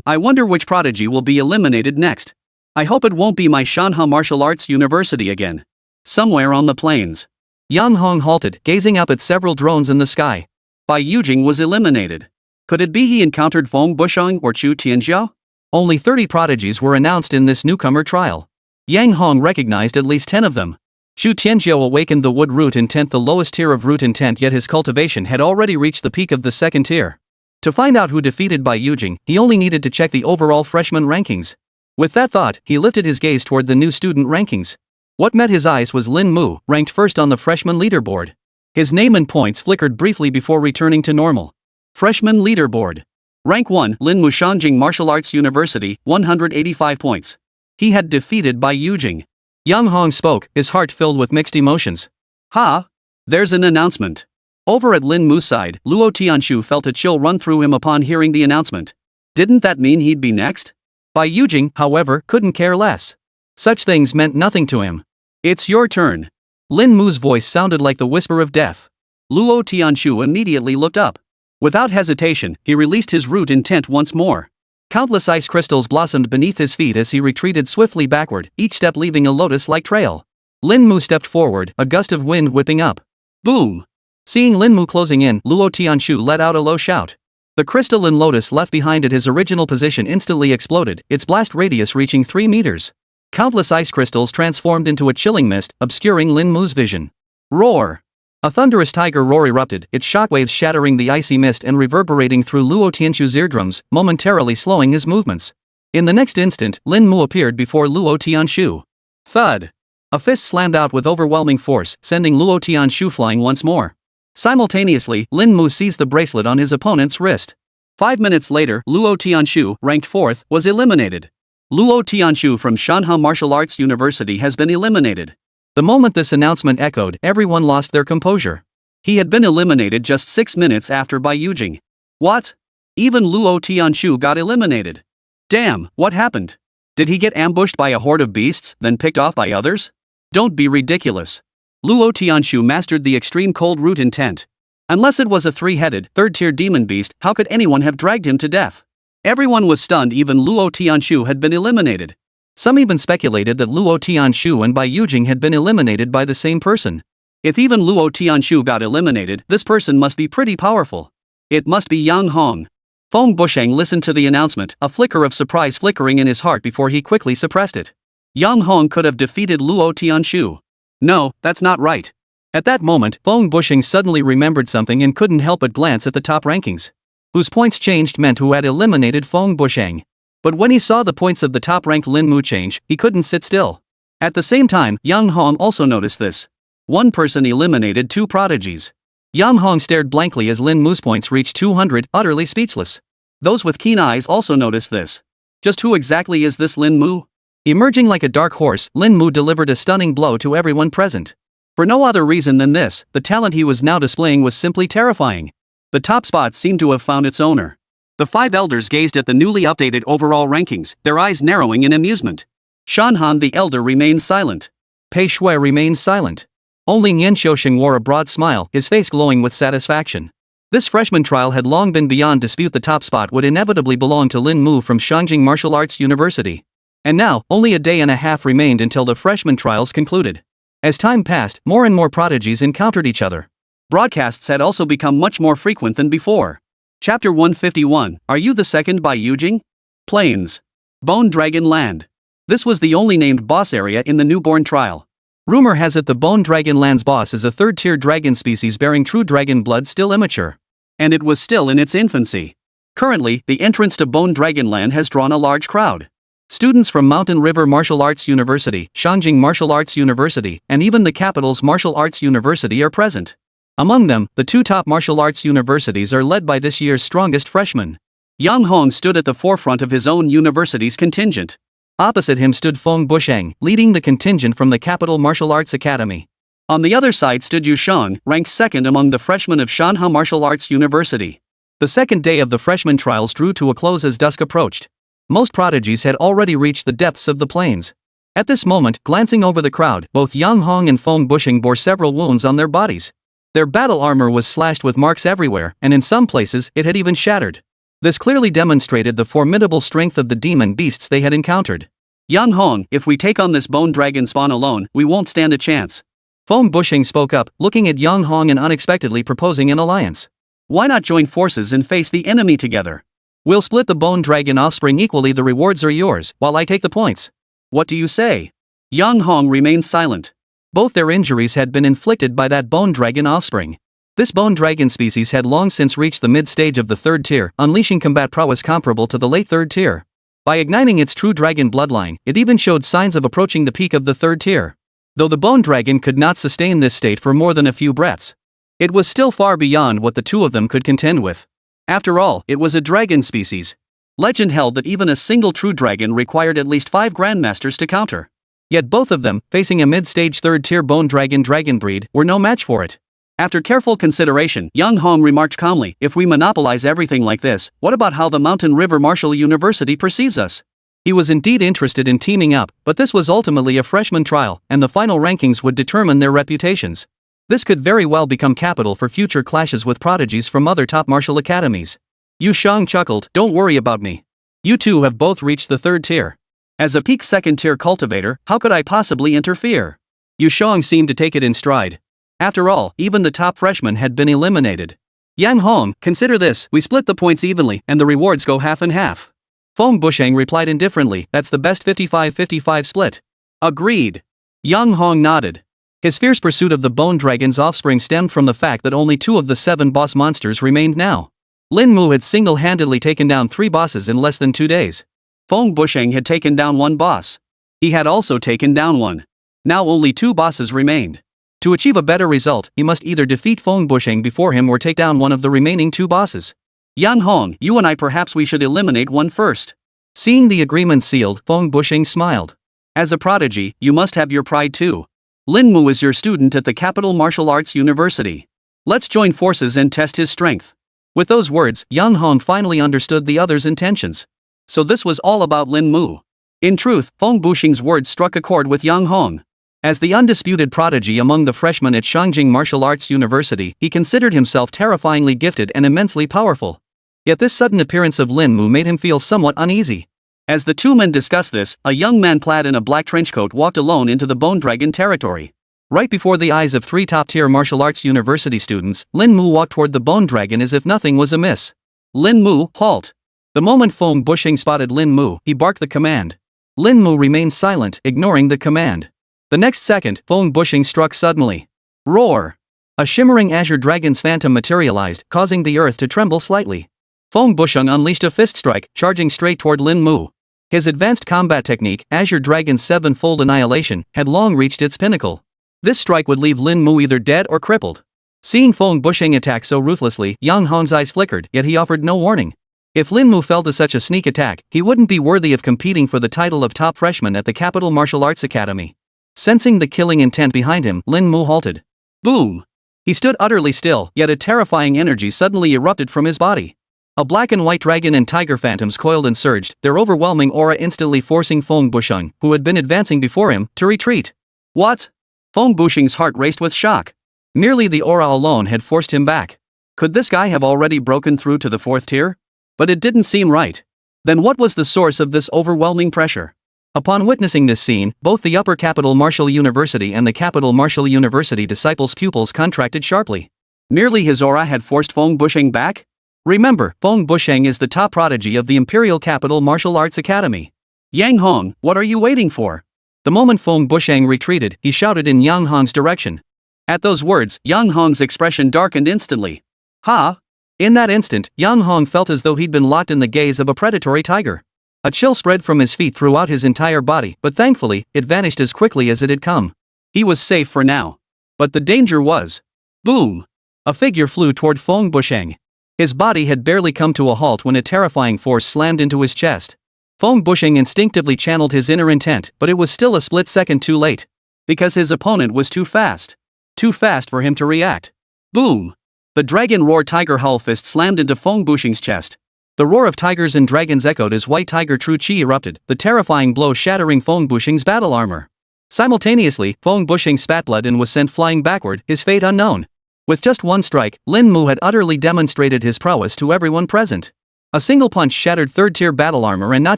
I wonder which prodigy will be eliminated next. I hope it won't be my Shanha Martial Arts University again. Somewhere on the plains. Yang Hong halted, gazing up at several drones in the sky. Bai Yujing was eliminated. Could it be he encountered Feng Bushong or Chu Tianjiao? Only 30 prodigies were announced in this newcomer trial. Yang Hong recognized at least 10 of them. Chu Tianjiao awakened the wood root intent, the lowest tier of root intent, yet his cultivation had already reached the peak of the 2nd tier. To find out who defeated Bai Yujing, he only needed to check the overall freshman rankings. With that thought, he lifted his gaze toward the new student rankings. What met his eyes was Lin Mu, ranked first on the freshman leaderboard. His name and points flickered briefly before returning to normal. Freshman leaderboard. Rank 1, Lin Mu, Shanjing Martial Arts University, 185 points. He had defeated Bai Yujing. Yang Hong spoke, his heart filled with mixed emotions. Ha! There's an announcement. Over at Lin Mu's side, Luo Tianshu felt a chill run through him upon hearing the announcement. Didn't that mean he'd be next? Bai Yujing, however, couldn't care less. Such things meant nothing to him. It's your turn. Lin Mu's voice sounded like the whisper of death. Luo Tianshu immediately looked up. Without hesitation, he released his root intent once more. Countless ice crystals blossomed beneath his feet as he retreated swiftly backward, each step leaving a lotus-like trail. Lin Mu stepped forward, a gust of wind whipping up. Boom! Seeing Lin Mu closing in, Luo Tianshu let out a low shout. The crystalline lotus left behind at his original position instantly exploded, its blast radius reaching 3 meters. Countless ice crystals transformed into a chilling mist, obscuring Lin Mu's vision. Roar! A thunderous tiger roar erupted, its shockwaves shattering the icy mist and reverberating through Luo Tianshu's eardrums, momentarily slowing his movements. In the next instant, Lin Mu appeared before Luo Tianshu. Thud! A fist slammed out with overwhelming force, sending Luo Tianshu flying once more. Simultaneously, Lin Mu seized the bracelet on his opponent's wrist. 5 minutes later, Luo Tianshu, ranked 4th, was eliminated. Luo Tianshu from Shanha Martial Arts University has been eliminated. The moment this announcement echoed, everyone lost their composure. He had been eliminated just 6 minutes after Bai Yujing. What? Even Luo Tianshu got eliminated. Damn, what happened? Did he get ambushed by a horde of beasts, then picked off by others? Don't be ridiculous. Luo Tianshu mastered the extreme cold root intent. Unless it was a 3-headed, third-tier demon beast, how could anyone have dragged him to death? Everyone was stunned. Even Luo Tianshu had been eliminated. Some even speculated that Luo Tianshu and Bai Yujing had been eliminated by the same person. If even Luo Tianshu got eliminated, this person must be pretty powerful. It must be Yang Hong. Feng Busheng listened to the announcement, a flicker of surprise flickering in his heart before he quickly suppressed it. Yang Hong could have defeated Luo Tianshu. No, that's not right. At that moment, Feng Busheng suddenly remembered something and couldn't help but glance at the top rankings. Whose points changed meant who had eliminated Feng Busheng. But when he saw the points of the top-ranked Lin Mu change, he couldn't sit still. At the same time, Yang Hong also noticed this. One person eliminated 2 prodigies. Yang Hong stared blankly as Lin Mu's points reached 200, utterly speechless. Those with keen eyes also noticed this. Just who exactly is this Lin Mu? Emerging like a dark horse, Lin Mu delivered a stunning blow to everyone present. For no other reason than this, the talent he was now displaying was simply terrifying. The top spot seemed to have found its owner. The 5 elders gazed at the newly updated overall rankings, their eyes narrowing in amusement. Shanhan the elder remained silent. Pei Shui remained silent. Only Nian Xiuxing wore a broad smile, his face glowing with satisfaction. This freshman trial had long been beyond dispute. The top spot would inevitably belong to Lin Mu from Shangjing Martial Arts University. And now, only a day and a half remained until the freshman trials concluded. As time passed, more and more prodigies encountered each other. Broadcasts had also become much more frequent than before. Chapter 151, Are You the Second Bai Yujing? Plains. Bone Dragon Land. This was the only named boss area in the newborn trial. Rumor has it the Bone Dragon Land's boss is a third-tier dragon species bearing true dragon blood still immature. And it was still in its infancy. Currently, the entrance to Bone Dragon Land has drawn a large crowd. Students from Mountain River Martial Arts University, Shangjing Martial Arts University, and even the capital's Martial Arts University are present. Among them, the 2 top martial arts universities are led by this year's strongest freshmen. Yang Hong stood at the forefront of his own university's contingent. Opposite him stood Feng Busheng, leading the contingent from the capital martial arts academy. On the other side stood Yu Shang, ranked 2nd among the freshmen of Shanha Martial Arts University. The second day of the freshman trials drew to a close as dusk approached. Most prodigies had already reached the depths of the plains. At this moment, glancing over the crowd, both Yang Hong and Feng Busheng bore several wounds on their bodies. Their battle armor was slashed with marks everywhere, and in some places, it had even shattered. This clearly demonstrated the formidable strength of the demon beasts they had encountered. Yang Hong, if we take on this bone dragon spawn alone, we won't stand a chance. Feng Busheng spoke up, looking at Yang Hong and unexpectedly proposing an alliance. Why not join forces and face the enemy together? We'll split the bone dragon offspring equally. The rewards are yours, while I take the points. What do you say? Yang Hong remained silent. Both their injuries had been inflicted by that bone dragon offspring. This bone dragon species had long since reached the mid-stage of the 3rd tier, unleashing combat prowess comparable to the late 3rd tier. By igniting its true dragon bloodline, it even showed signs of approaching the peak of the 3rd tier. Though the bone dragon could not sustain this state for more than a few breaths, it was still far beyond what the 2 of them could contend with. After all, it was a dragon species. Legend held that even a single true dragon required at least 5 grandmasters to counter. Yet both of them, facing a mid-stage 3rd tier bone dragon breed, were no match for it. After careful consideration, Young Hong remarked calmly, if we monopolize everything like this, what about how the Mountain River Martial University perceives us? He was indeed interested in teaming up, but this was ultimately a freshman trial, and the final rankings would determine their reputations. This could very well become capital for future clashes with prodigies from other top martial academies. Yu Shang chuckled, don't worry about me. You two have both reached the 3rd tier. As a peak 2nd tier cultivator, how could I possibly interfere? Yu Shang seemed to take it in stride. After all, even the top freshman had been eliminated. Yang Hong, consider this, we split the points evenly, and the rewards go half and half. Feng Busheng replied indifferently, that's the best 55-55 split. Agreed. Yang Hong nodded. His fierce pursuit of the Bone Dragon's offspring stemmed from the fact that only 2 of the 7 boss monsters remained now. Lin Mu had single-handedly taken down 3 bosses in less than 2 days. Feng Busheng had taken down 1 boss. He had also taken down 1. Now only 2 bosses remained. To achieve a better result, he must either defeat Feng Busheng before him or take down one of the remaining 2 bosses. Yang Hong, you and I perhaps we should eliminate one first. Seeing the agreement sealed, Feng Busheng smiled. As a prodigy, you must have your pride too. Lin Mu is your student at the Capital Martial Arts University. Let's join forces and test his strength. With those words, Yang Hong finally understood the other's intentions. So this was all about Lin Mu. In truth, Feng Busheng's words struck a chord with Yang Hong. As the undisputed prodigy among the freshmen at Shangjing Martial Arts University, he considered himself terrifyingly gifted and immensely powerful. Yet this sudden appearance of Lin Mu made him feel somewhat uneasy. As the 2 men discussed this, a young man clad in a black trenchcoat walked alone into the Bone Dragon territory. Right before the eyes of 3 top-tier martial arts university students, Lin Mu walked toward the Bone Dragon as if nothing was amiss. Lin Mu, halt! The moment Feng Busheng spotted Lin Mu, he barked the command. Lin Mu remained silent, ignoring the command. The next second, Feng Busheng struck suddenly. Roar! A shimmering azure dragon's phantom materialized, causing the earth to tremble slightly. Feng Busheng unleashed a fist strike, charging straight toward Lin Mu. His advanced combat technique, Azure Dragon's 7-fold annihilation, had long reached its pinnacle. This strike would leave Lin Mu either dead or crippled. Seeing Feng Busheng attack so ruthlessly, Yang Hong's eyes flickered, yet he offered no warning. If Lin Mu fell to such a sneak attack, he wouldn't be worthy of competing for the title of top freshman at the Capital Martial Arts Academy. Sensing the killing intent behind him, Lin Mu halted. Boom! He stood utterly still, yet a terrifying energy suddenly erupted from his body. A black and white dragon and tiger phantoms coiled and surged, their overwhelming aura instantly forcing Feng Busheng, who had been advancing before him, to retreat. What? Feng Busheng's heart raced with shock. Merely the aura alone had forced him back. Could this guy have already broken through to the 4th tier? But it didn't seem right. Then what was the source of this overwhelming pressure? Upon witnessing this scene, both the Upper Capital Martial University and the Capital Martial University disciples' pupils contracted sharply. Merely his aura had forced Feng Busheng back? Remember, Feng Busheng is the top prodigy of the Imperial Capital Martial Arts Academy. Yang Hong, what are you waiting for? The moment Feng Busheng retreated, he shouted in Yang Hong's direction. At those words, Yang Hong's expression darkened instantly. Ha! In that instant, Yang Hong felt as though he'd been locked in the gaze of a predatory tiger. A chill spread from his feet throughout his entire body, but thankfully, it vanished as quickly as it had come. He was safe for now. But the danger was. Boom! A figure flew toward Feng Busheng. His body had barely come to a halt when a terrifying force slammed into his chest. Feng Busheng instinctively channeled his inner intent, but it was still a split second too late. Because his opponent was too fast. Too fast for him to react. Boom! The dragon roar tiger hull fist slammed into Feng Busheng's chest. The roar of tigers and dragons echoed as white tiger true chi erupted, the terrifying blow shattering Feng Busheng's battle armor. Simultaneously, Feng Busheng spat blood and was sent flying backward, his fate unknown. With just one strike, Lin Mu had utterly demonstrated his prowess to everyone present. A single punch shattered 3rd-tier battle armor, and not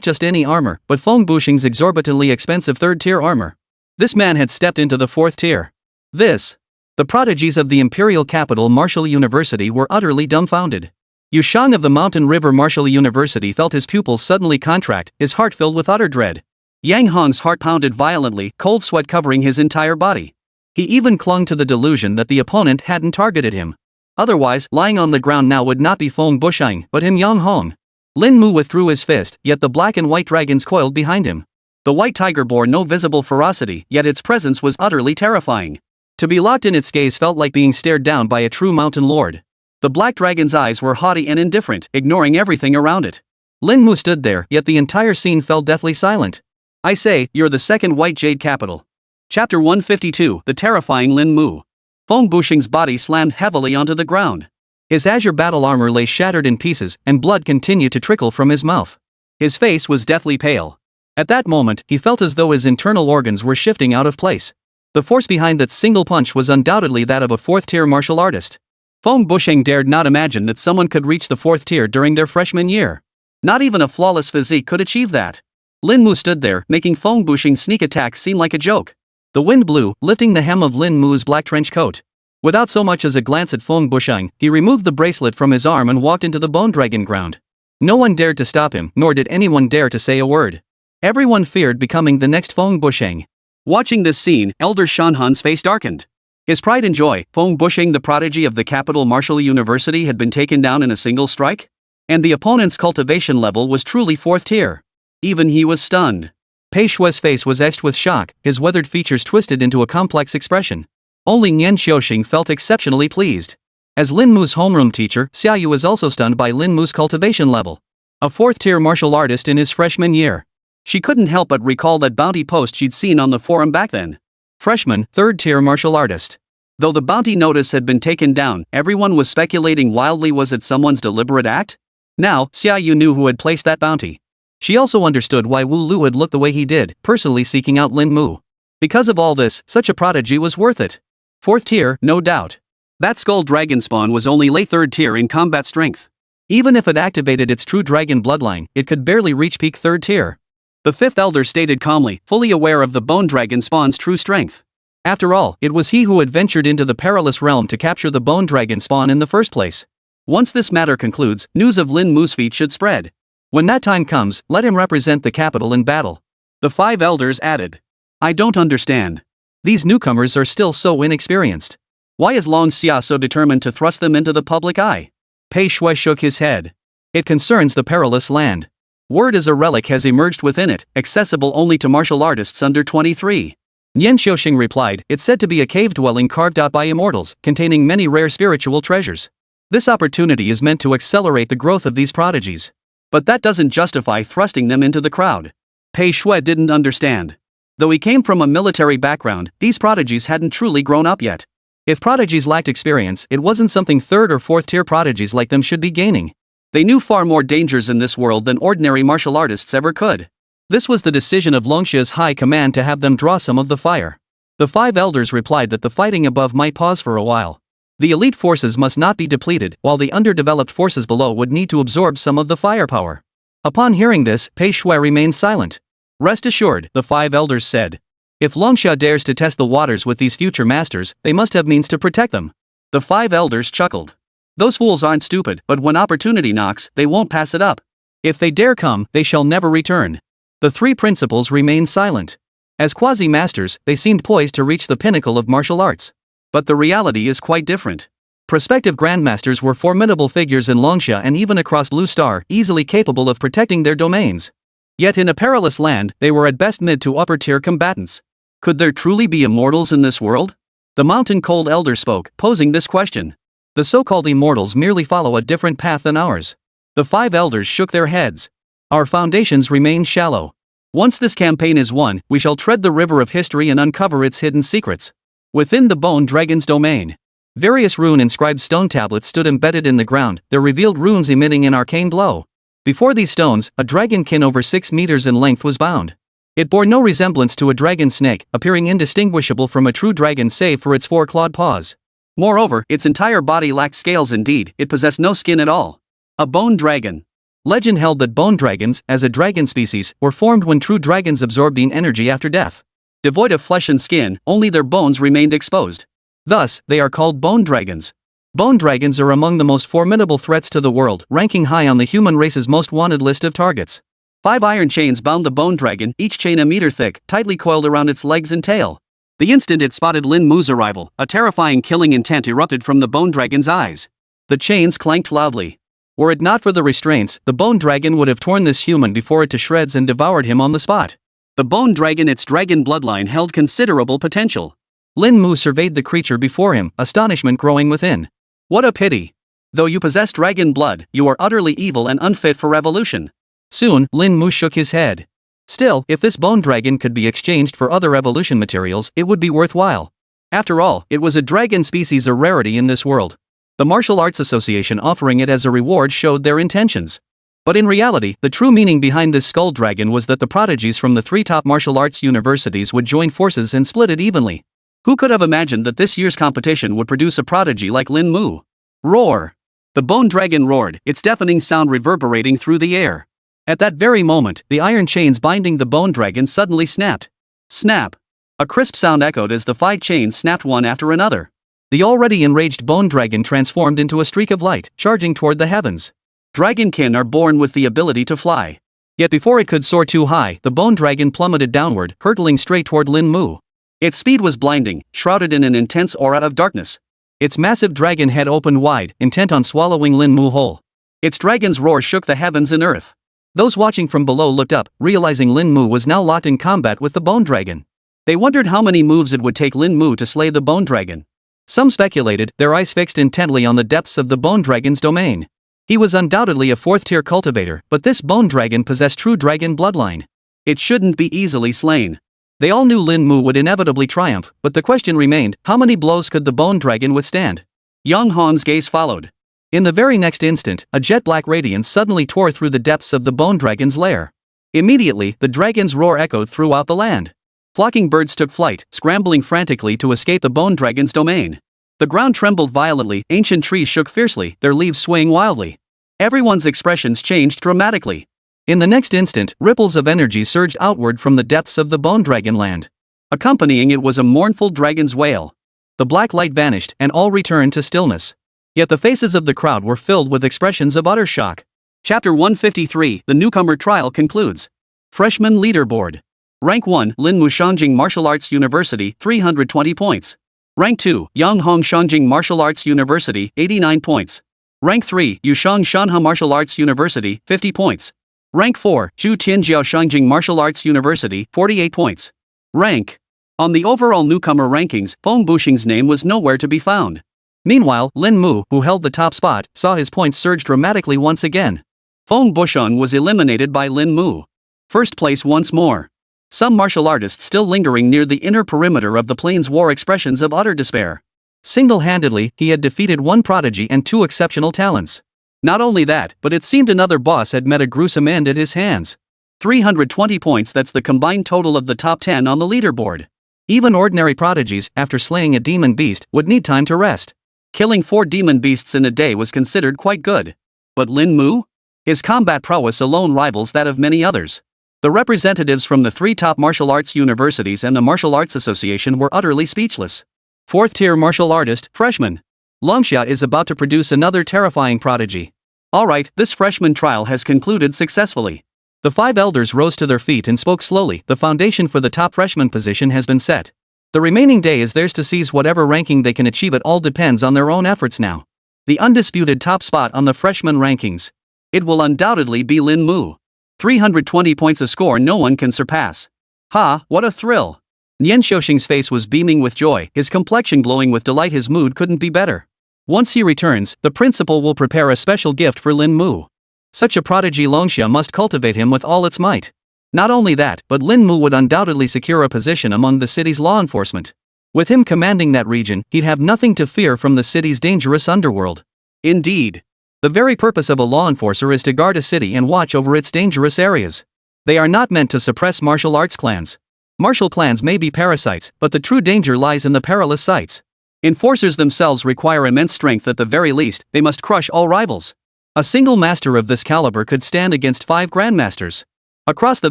just any armor, but Feng Busheng's exorbitantly expensive 3rd-tier armor. This man had stepped into the 4th tier. The prodigies of the Imperial Capital Martial University were utterly dumbfounded. Yu Shang of the Mountain River Martial University felt his pupils suddenly contract, his heart filled with utter dread. Yang Hong's heart pounded violently, cold sweat covering his entire body. He even clung to the delusion that the opponent hadn't targeted him. Otherwise, lying on the ground now would not be Feng Busheng, but him Yang Hong. Lin Mu withdrew his fist, yet the black and white dragons coiled behind him. The white tiger bore no visible ferocity, yet its presence was utterly terrifying. To be locked in its gaze felt like being stared down by a true mountain lord. The black dragon's eyes were haughty and indifferent, ignoring everything around it. Lin Mu stood there, yet the entire scene fell deathly silent. I say, you're the second white jade capital. Chapter 152, The Terrifying Lin Mu. Feng Bushing's body slammed heavily onto the ground. His azure battle armor lay shattered in pieces, and blood continued to trickle from his mouth. His face was deathly pale. At that moment, he felt as though his internal organs were shifting out of place. The force behind that single punch was undoubtedly that of a fourth-tier martial artist. Feng Bushing dared not imagine that someone could reach the fourth tier during their freshman year. Not even a flawless physique could achieve that. Lin Mu stood there, making Feng Bushing's sneak attack seem like a joke. The wind blew, lifting the hem of Lin Mu's black trench coat. Without so much as a glance at Feng Bushing, he removed the bracelet from his arm and walked into the bone dragon ground. No one dared to stop him, nor did anyone dare to say a word. Everyone feared becoming the next Feng Bushing. Watching this scene, Elder Shanhan's face darkened. His pride and joy, Feng Bushing, the prodigy of the capital martial university, had been taken down in a single strike? And the opponent's cultivation level was truly fourth tier. Even he was stunned. Pei Shui's face was etched with shock, his weathered features twisted into a complex expression. Only Nian Xiaoxing felt exceptionally pleased. As Lin Mu's homeroom teacher, Xiaoyu was also stunned by Lin Mu's cultivation level. A fourth-tier martial artist in his freshman year. She couldn't help but recall that bounty post she'd seen on the forum back then. Freshman, third-tier martial artist. Though the bounty notice had been taken down, everyone was speculating wildly, was it someone's deliberate act? Now, Xiaoyu knew who had placed that bounty. She also understood why Wu Lu had looked the way he did, personally seeking out Lin Mu. Because of all this, such a prodigy was worth it. Fourth tier, no doubt. That skull dragon spawn was only late third tier in combat strength. Even if it activated its true dragon bloodline, it could barely reach peak third tier. The fifth elder stated calmly, fully aware of the bone dragon spawn's true strength. After all, it was he who had ventured into the perilous realm to capture the bone dragon spawn in the first place. Once this matter concludes, news of Lin Mu's feat should spread. When that time comes, let him represent the capital in battle. The five elders added. I don't understand. These newcomers are still so inexperienced. Why is Long Xia so determined to thrust them into the public eye? Pei Shui shook his head. It concerns the perilous land. Word as a relic has emerged within it, accessible only to martial artists under 23. Nian Xiaoxing replied, it's said to be a cave dwelling carved out by immortals, containing many rare spiritual treasures. This opportunity is meant to accelerate the growth of these prodigies. But that doesn't justify thrusting them into the crowd. Pei Shui didn't understand. Though he came from a military background, these prodigies hadn't truly grown up yet. If prodigies lacked experience, it wasn't something third or fourth tier prodigies like them should be gaining. They knew far more dangers in this world than ordinary martial artists ever could. This was the decision of Longxia's high command to have them draw some of the fire. The five elders replied that the fighting above might pause for a while. The elite forces must not be depleted, while the underdeveloped forces below would need to absorb some of the firepower. Upon hearing this, Pei Shui remained silent. Rest assured, the five elders said. If Longxia dares to test the waters with these future masters, they must have means to protect them. The five elders chuckled. Those fools aren't stupid, but when opportunity knocks, they won't pass it up. If they dare come, they shall never return. The three principals remained silent. As quasi-masters, they seemed poised to reach the pinnacle of martial arts. But the reality is quite different. Prospective grandmasters were formidable figures in Longxia and even across Blue Star, easily capable of protecting their domains. Yet in a perilous land, they were at best mid to upper-tier combatants. Could there truly be immortals in this world? The Mountain Cold Elder spoke, posing this question. The so-called immortals merely follow a different path than ours. The five elders shook their heads. Our foundations remain shallow. Once this campaign is won, we shall tread the river of history and uncover its hidden secrets. Within the bone dragon's domain, various rune-inscribed stone tablets stood embedded in the ground, their revealed runes emitting an arcane glow. Before these stones, a dragonkin over 6 meters in length was bound. It bore no resemblance to a dragon snake, appearing indistinguishable from a true dragon save for its 4-clawed paws. Moreover, its entire body lacked scales. Indeed, it possessed no skin at all. A bone dragon. Legend held that bone dragons, as a dragon species, were formed when true dragons absorbed energy after death. Devoid of flesh and skin, only their bones remained exposed. Thus, they are called bone dragons. Bone dragons are among the most formidable threats to the world, ranking high on the human race's most wanted list of targets. 5 iron chains bound the bone dragon, each chain a meter thick, tightly coiled around its legs and tail. The instant it spotted Lin Mu's arrival, a terrifying killing intent erupted from the bone dragon's eyes. The chains clanked loudly. Were it not for the restraints, the bone dragon would have torn this human before it to shreds and devoured him on the spot. The bone dragon, its dragon bloodline, held considerable potential. Lin Mu surveyed the creature before him, astonishment growing within. What a pity! Though you possess dragon blood, you are utterly evil and unfit for evolution. Soon, Lin Mu shook his head. Still, if this bone dragon could be exchanged for other evolution materials, it would be worthwhile. After all, it was a dragon species, a rarity in this world. The Martial Arts Association offering it as a reward showed their intentions. But in reality, the true meaning behind this skull dragon was that the prodigies from the 3 top martial arts universities would join forces and split it evenly. Who could have imagined that this year's competition would produce a prodigy like Lin Mu? Roar! The bone dragon roared, its deafening sound reverberating through the air. At that very moment, the iron chains binding the bone dragon suddenly snapped. Snap! A crisp sound echoed as the 5 chains snapped one after another. The already enraged bone dragon transformed into a streak of light, charging toward the heavens. Dragonkin are born with the ability to fly. Yet before it could soar too high, the bone dragon plummeted downward, hurtling straight toward Lin Mu. Its speed was blinding, shrouded in an intense aura of darkness. Its massive dragon head opened wide, intent on swallowing Lin Mu whole. Its dragon's roar shook the heavens and earth. Those watching from below looked up, realizing Lin Mu was now locked in combat with the bone dragon. They wondered how many moves it would take Lin Mu to slay the bone dragon. Some speculated, their eyes fixed intently on the depths of the bone dragon's domain. He was undoubtedly a 4th-tier cultivator, but this bone dragon possessed true dragon bloodline. It shouldn't be easily slain. They all knew Lin Mu would inevitably triumph, but the question remained, how many blows could the bone dragon withstand? Young Han's gaze followed. In the very next instant, a jet-black radiance suddenly tore through the depths of the bone dragon's lair. Immediately, the dragon's roar echoed throughout the land. Flocking birds took flight, scrambling frantically to escape the bone dragon's domain. The ground trembled violently, ancient trees shook fiercely, their leaves swaying wildly. Everyone's expressions changed dramatically. In the next instant, ripples of energy surged outward from the depths of the bone dragon land. Accompanying it was a mournful dragon's wail. The black light vanished, and all returned to stillness. Yet the faces of the crowd were filled with expressions of utter shock. Chapter 153, The Newcomer Trial concludes. Freshman Leaderboard. Rank 1, Lin Mu Shangjing Martial Arts University, 320 points. Rank 2, Yang Hong Shangjing Martial Arts University, 89 points. Rank 3, Yushang Shanha Martial Arts University, 50 points. Rank 4, Zhu Tianjiao Shangjing Martial Arts University, 48 points. Rank. On the overall newcomer rankings, Feng Bushing's name was nowhere to be found. Meanwhile, Lin Mu, who held the top spot, saw his points surge dramatically once again. Feng Bushong was eliminated by Lin Mu. First place once more. Some martial artists still lingering near the inner perimeter of the plains wore expressions of utter despair. Single-handedly, he had defeated 1 prodigy and 2 exceptional talents. Not only that, but it seemed another boss had met a gruesome end at his hands. 320 points, that's the combined total of the top 10 on the leaderboard. Even ordinary prodigies, after slaying a demon beast, would need time to rest. Killing 4 demon beasts in a day was considered quite good. But Lin Mu? His combat prowess alone rivals that of many others. The representatives from the 3 top martial arts universities and the Martial Arts Association were utterly speechless. 4th-tier martial artist, freshman. Longxia is about to produce another terrifying prodigy. Alright, this freshman trial has concluded successfully. The 5 elders rose to their feet and spoke slowly. The foundation for the top freshman position has been set. The remaining day is theirs to seize whatever ranking they can achieve. It all depends on their own efforts now. The undisputed top spot on the freshman rankings. It will undoubtedly be Lin Mu. 320 points, a score no one can surpass. Ha, what a thrill! Nian Xiaoxing's face was beaming with joy, his complexion glowing with delight. His mood couldn't be better. Once he returns, the principal will prepare a special gift for Lin Mu. Such a prodigy, Longxia must cultivate him with all its might. Not only that, but Lin Mu would undoubtedly secure a position among the city's law enforcement. With him commanding that region, he'd have nothing to fear from the city's dangerous underworld. Indeed. The very purpose of a law enforcer is to guard a city and watch over its dangerous areas. They are not meant to suppress martial arts clans. Martial clans may be parasites, but the true danger lies in the perilous sites. Enforcers themselves require immense strength. At the very least, they must crush all rivals. A single master of this caliber could stand against 5 grandmasters. Across the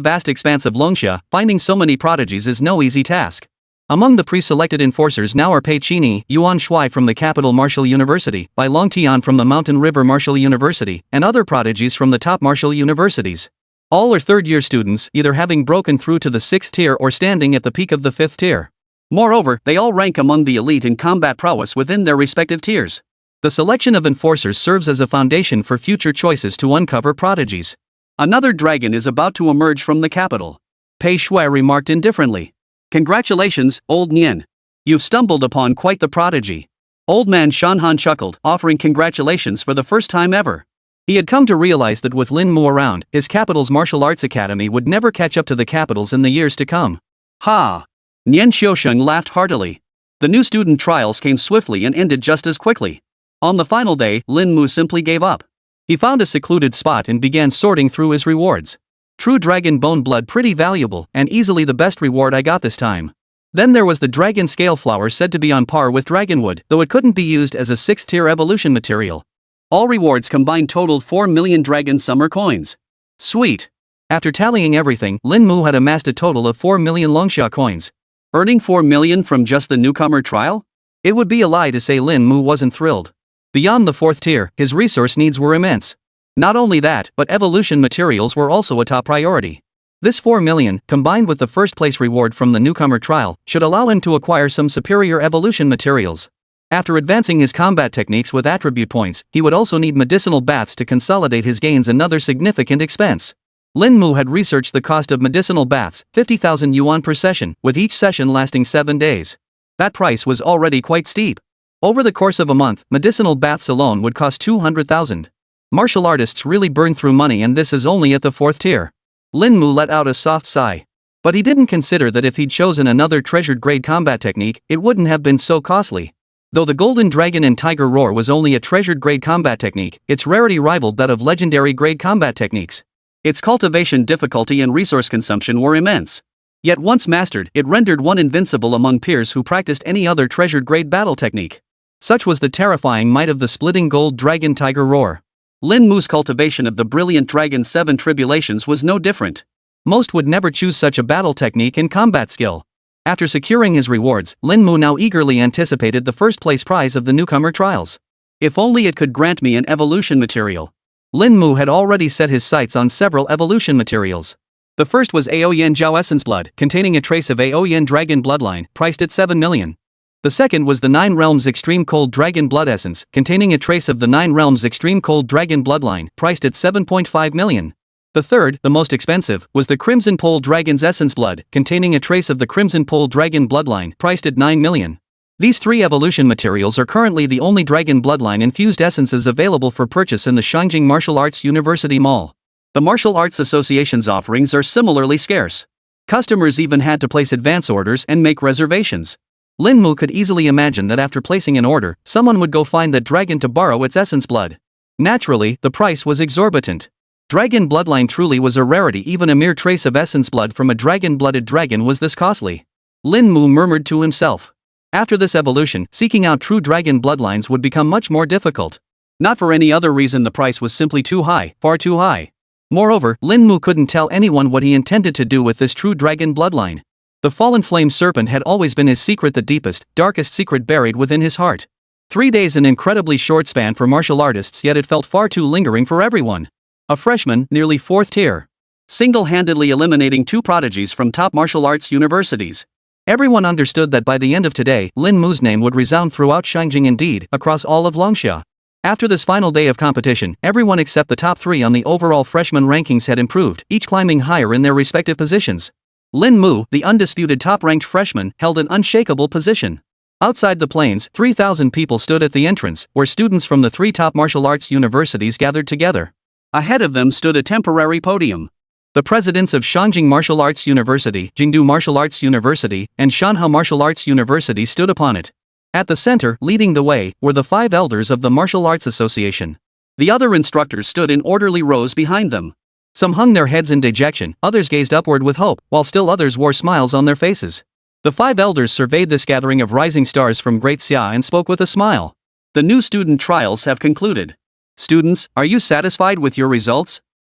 vast expanse of Longxia, finding so many prodigies is no easy task. Among the pre-selected enforcers now are Pei Qini, Yuan Shui from the Capital Martial University, Bai Longtian from the Mountain River Martial University, and other prodigies from the top martial universities. All are 3rd-year students, either having broken through to the 6th tier or standing at the peak of the 5th tier. Moreover, they all rank among the elite in combat prowess within their respective tiers. The selection of enforcers serves as a foundation for future choices to uncover prodigies. Another dragon is about to emerge from the capital. Pei Shui remarked indifferently. Congratulations, old Nian. You've stumbled upon quite the prodigy. Old man Shanhan chuckled, offering congratulations for the first time ever. He had come to realize that with Lin Mu around, his capital's martial arts academy would never catch up to the capital's in the years to come. Ha! Nian Xiaosheng laughed heartily. The new student trials came swiftly and ended just as quickly. On the final day, Lin Mu simply gave up. He found a secluded spot and began sorting through his rewards. True dragon bone blood, pretty valuable, and easily the best reward I got this time. Then there was the dragon scale flower, said to be on par with dragonwood, though it couldn't be used as a 6th tier evolution material. All rewards combined totaled 4 million dragon summer coins. Sweet. After tallying everything, Lin Mu had amassed a total of 4 million Longsha coins. Earning 4 million from just the newcomer trial? It would be a lie to say Lin Mu wasn't thrilled. Beyond the 4th tier, his resource needs were immense. Not only that, but evolution materials were also a top priority. This 4 million, combined with the first place reward from the newcomer trial, should allow him to acquire some superior evolution materials. After advancing his combat techniques with attribute points, he would also need medicinal baths to consolidate his gains, another significant expense. Lin Mu had researched the cost of medicinal baths, 50,000 yuan per session, with each session lasting 7 days. That price was already quite steep. Over the course of a month, medicinal baths alone would cost 200,000. Martial artists really burn through money, and this is only at the 4th tier. Lin Mu let out a soft sigh. But he didn't consider that if he'd chosen another treasured grade combat technique, it wouldn't have been so costly. Though the Golden Dragon and Tiger Roar was only a treasured grade combat technique, its rarity rivaled that of legendary grade combat techniques. Its cultivation difficulty and resource consumption were immense. Yet once mastered, it rendered one invincible among peers who practiced any other treasured grade battle technique. Such was the terrifying might of the splitting gold dragon Tiger Roar. Lin Mu's cultivation of the brilliant Dragon 7 Tribulations was no different. Most would never choose such a battle technique and combat skill. After securing his rewards, Lin Mu now eagerly anticipated the first place prize of the newcomer trials. If only it could grant me an evolution material. Lin Mu had already set his sights on several evolution materials. The first was Aoyan Jiao Essence Blood, containing a trace of Aoyan Dragon Bloodline, priced at 7 million. The second was the 9 Realms Extreme Cold Dragon Blood Essence, containing a trace of the 9 Realms Extreme Cold Dragon Bloodline, priced at 7.5 million. The third, the most expensive, was the Crimson Pole Dragon's Essence Blood, containing a trace of the Crimson Pole Dragon Bloodline, priced at 9 million. These 3 evolution materials are currently the only Dragon Bloodline infused essences available for purchase in the Shangjing Martial Arts University Mall. The Martial Arts Association's offerings are similarly scarce. Customers even had to place advance orders and make reservations. Lin Mu could easily imagine that after placing an order, someone would go find that dragon to borrow its essence blood. Naturally, the price was exorbitant. Dragon Bloodline truly was a rarity, even a mere trace of essence blood from a dragon-blooded dragon was this costly. Lin Mu murmured to himself. After this evolution, seeking out true dragon bloodlines would become much more difficult. Not for any other reason, the price was simply too high, far too high. Moreover, Lin Mu couldn't tell anyone what he intended to do with this true dragon bloodline. The fallen flame serpent had always been his secret, the deepest, darkest secret buried within his heart. 3 days, an incredibly short span for martial artists, yet it felt far too lingering for everyone. A freshman, nearly 4th tier. Single-handedly eliminating 2 prodigies from top martial arts universities. Everyone understood that by the end of today, Lin Mu's name would resound throughout Shangjing, indeed, across all of Longsha. After this final day of competition, everyone except the top 3 on the overall freshman rankings had improved, each climbing higher in their respective positions. Lin Mu, the undisputed top-ranked freshman, held an unshakable position. Outside the plains, 3,000 people stood at the entrance, where students from the 3 top martial arts universities gathered together. Ahead of them stood a temporary podium. The presidents of Shangjing Martial Arts University, Jingdu Martial Arts University, and Shanhua Martial Arts University stood upon it. At the center, leading the way, were the 5 elders of the Martial Arts Association. The other instructors stood in orderly rows behind them. Some hung their heads in dejection, others gazed upward with hope, while still others wore smiles on their faces. The 5 elders surveyed this gathering of rising stars from Great Xia and spoke with a smile. The new student trials have concluded. Students, are you satisfied with your results?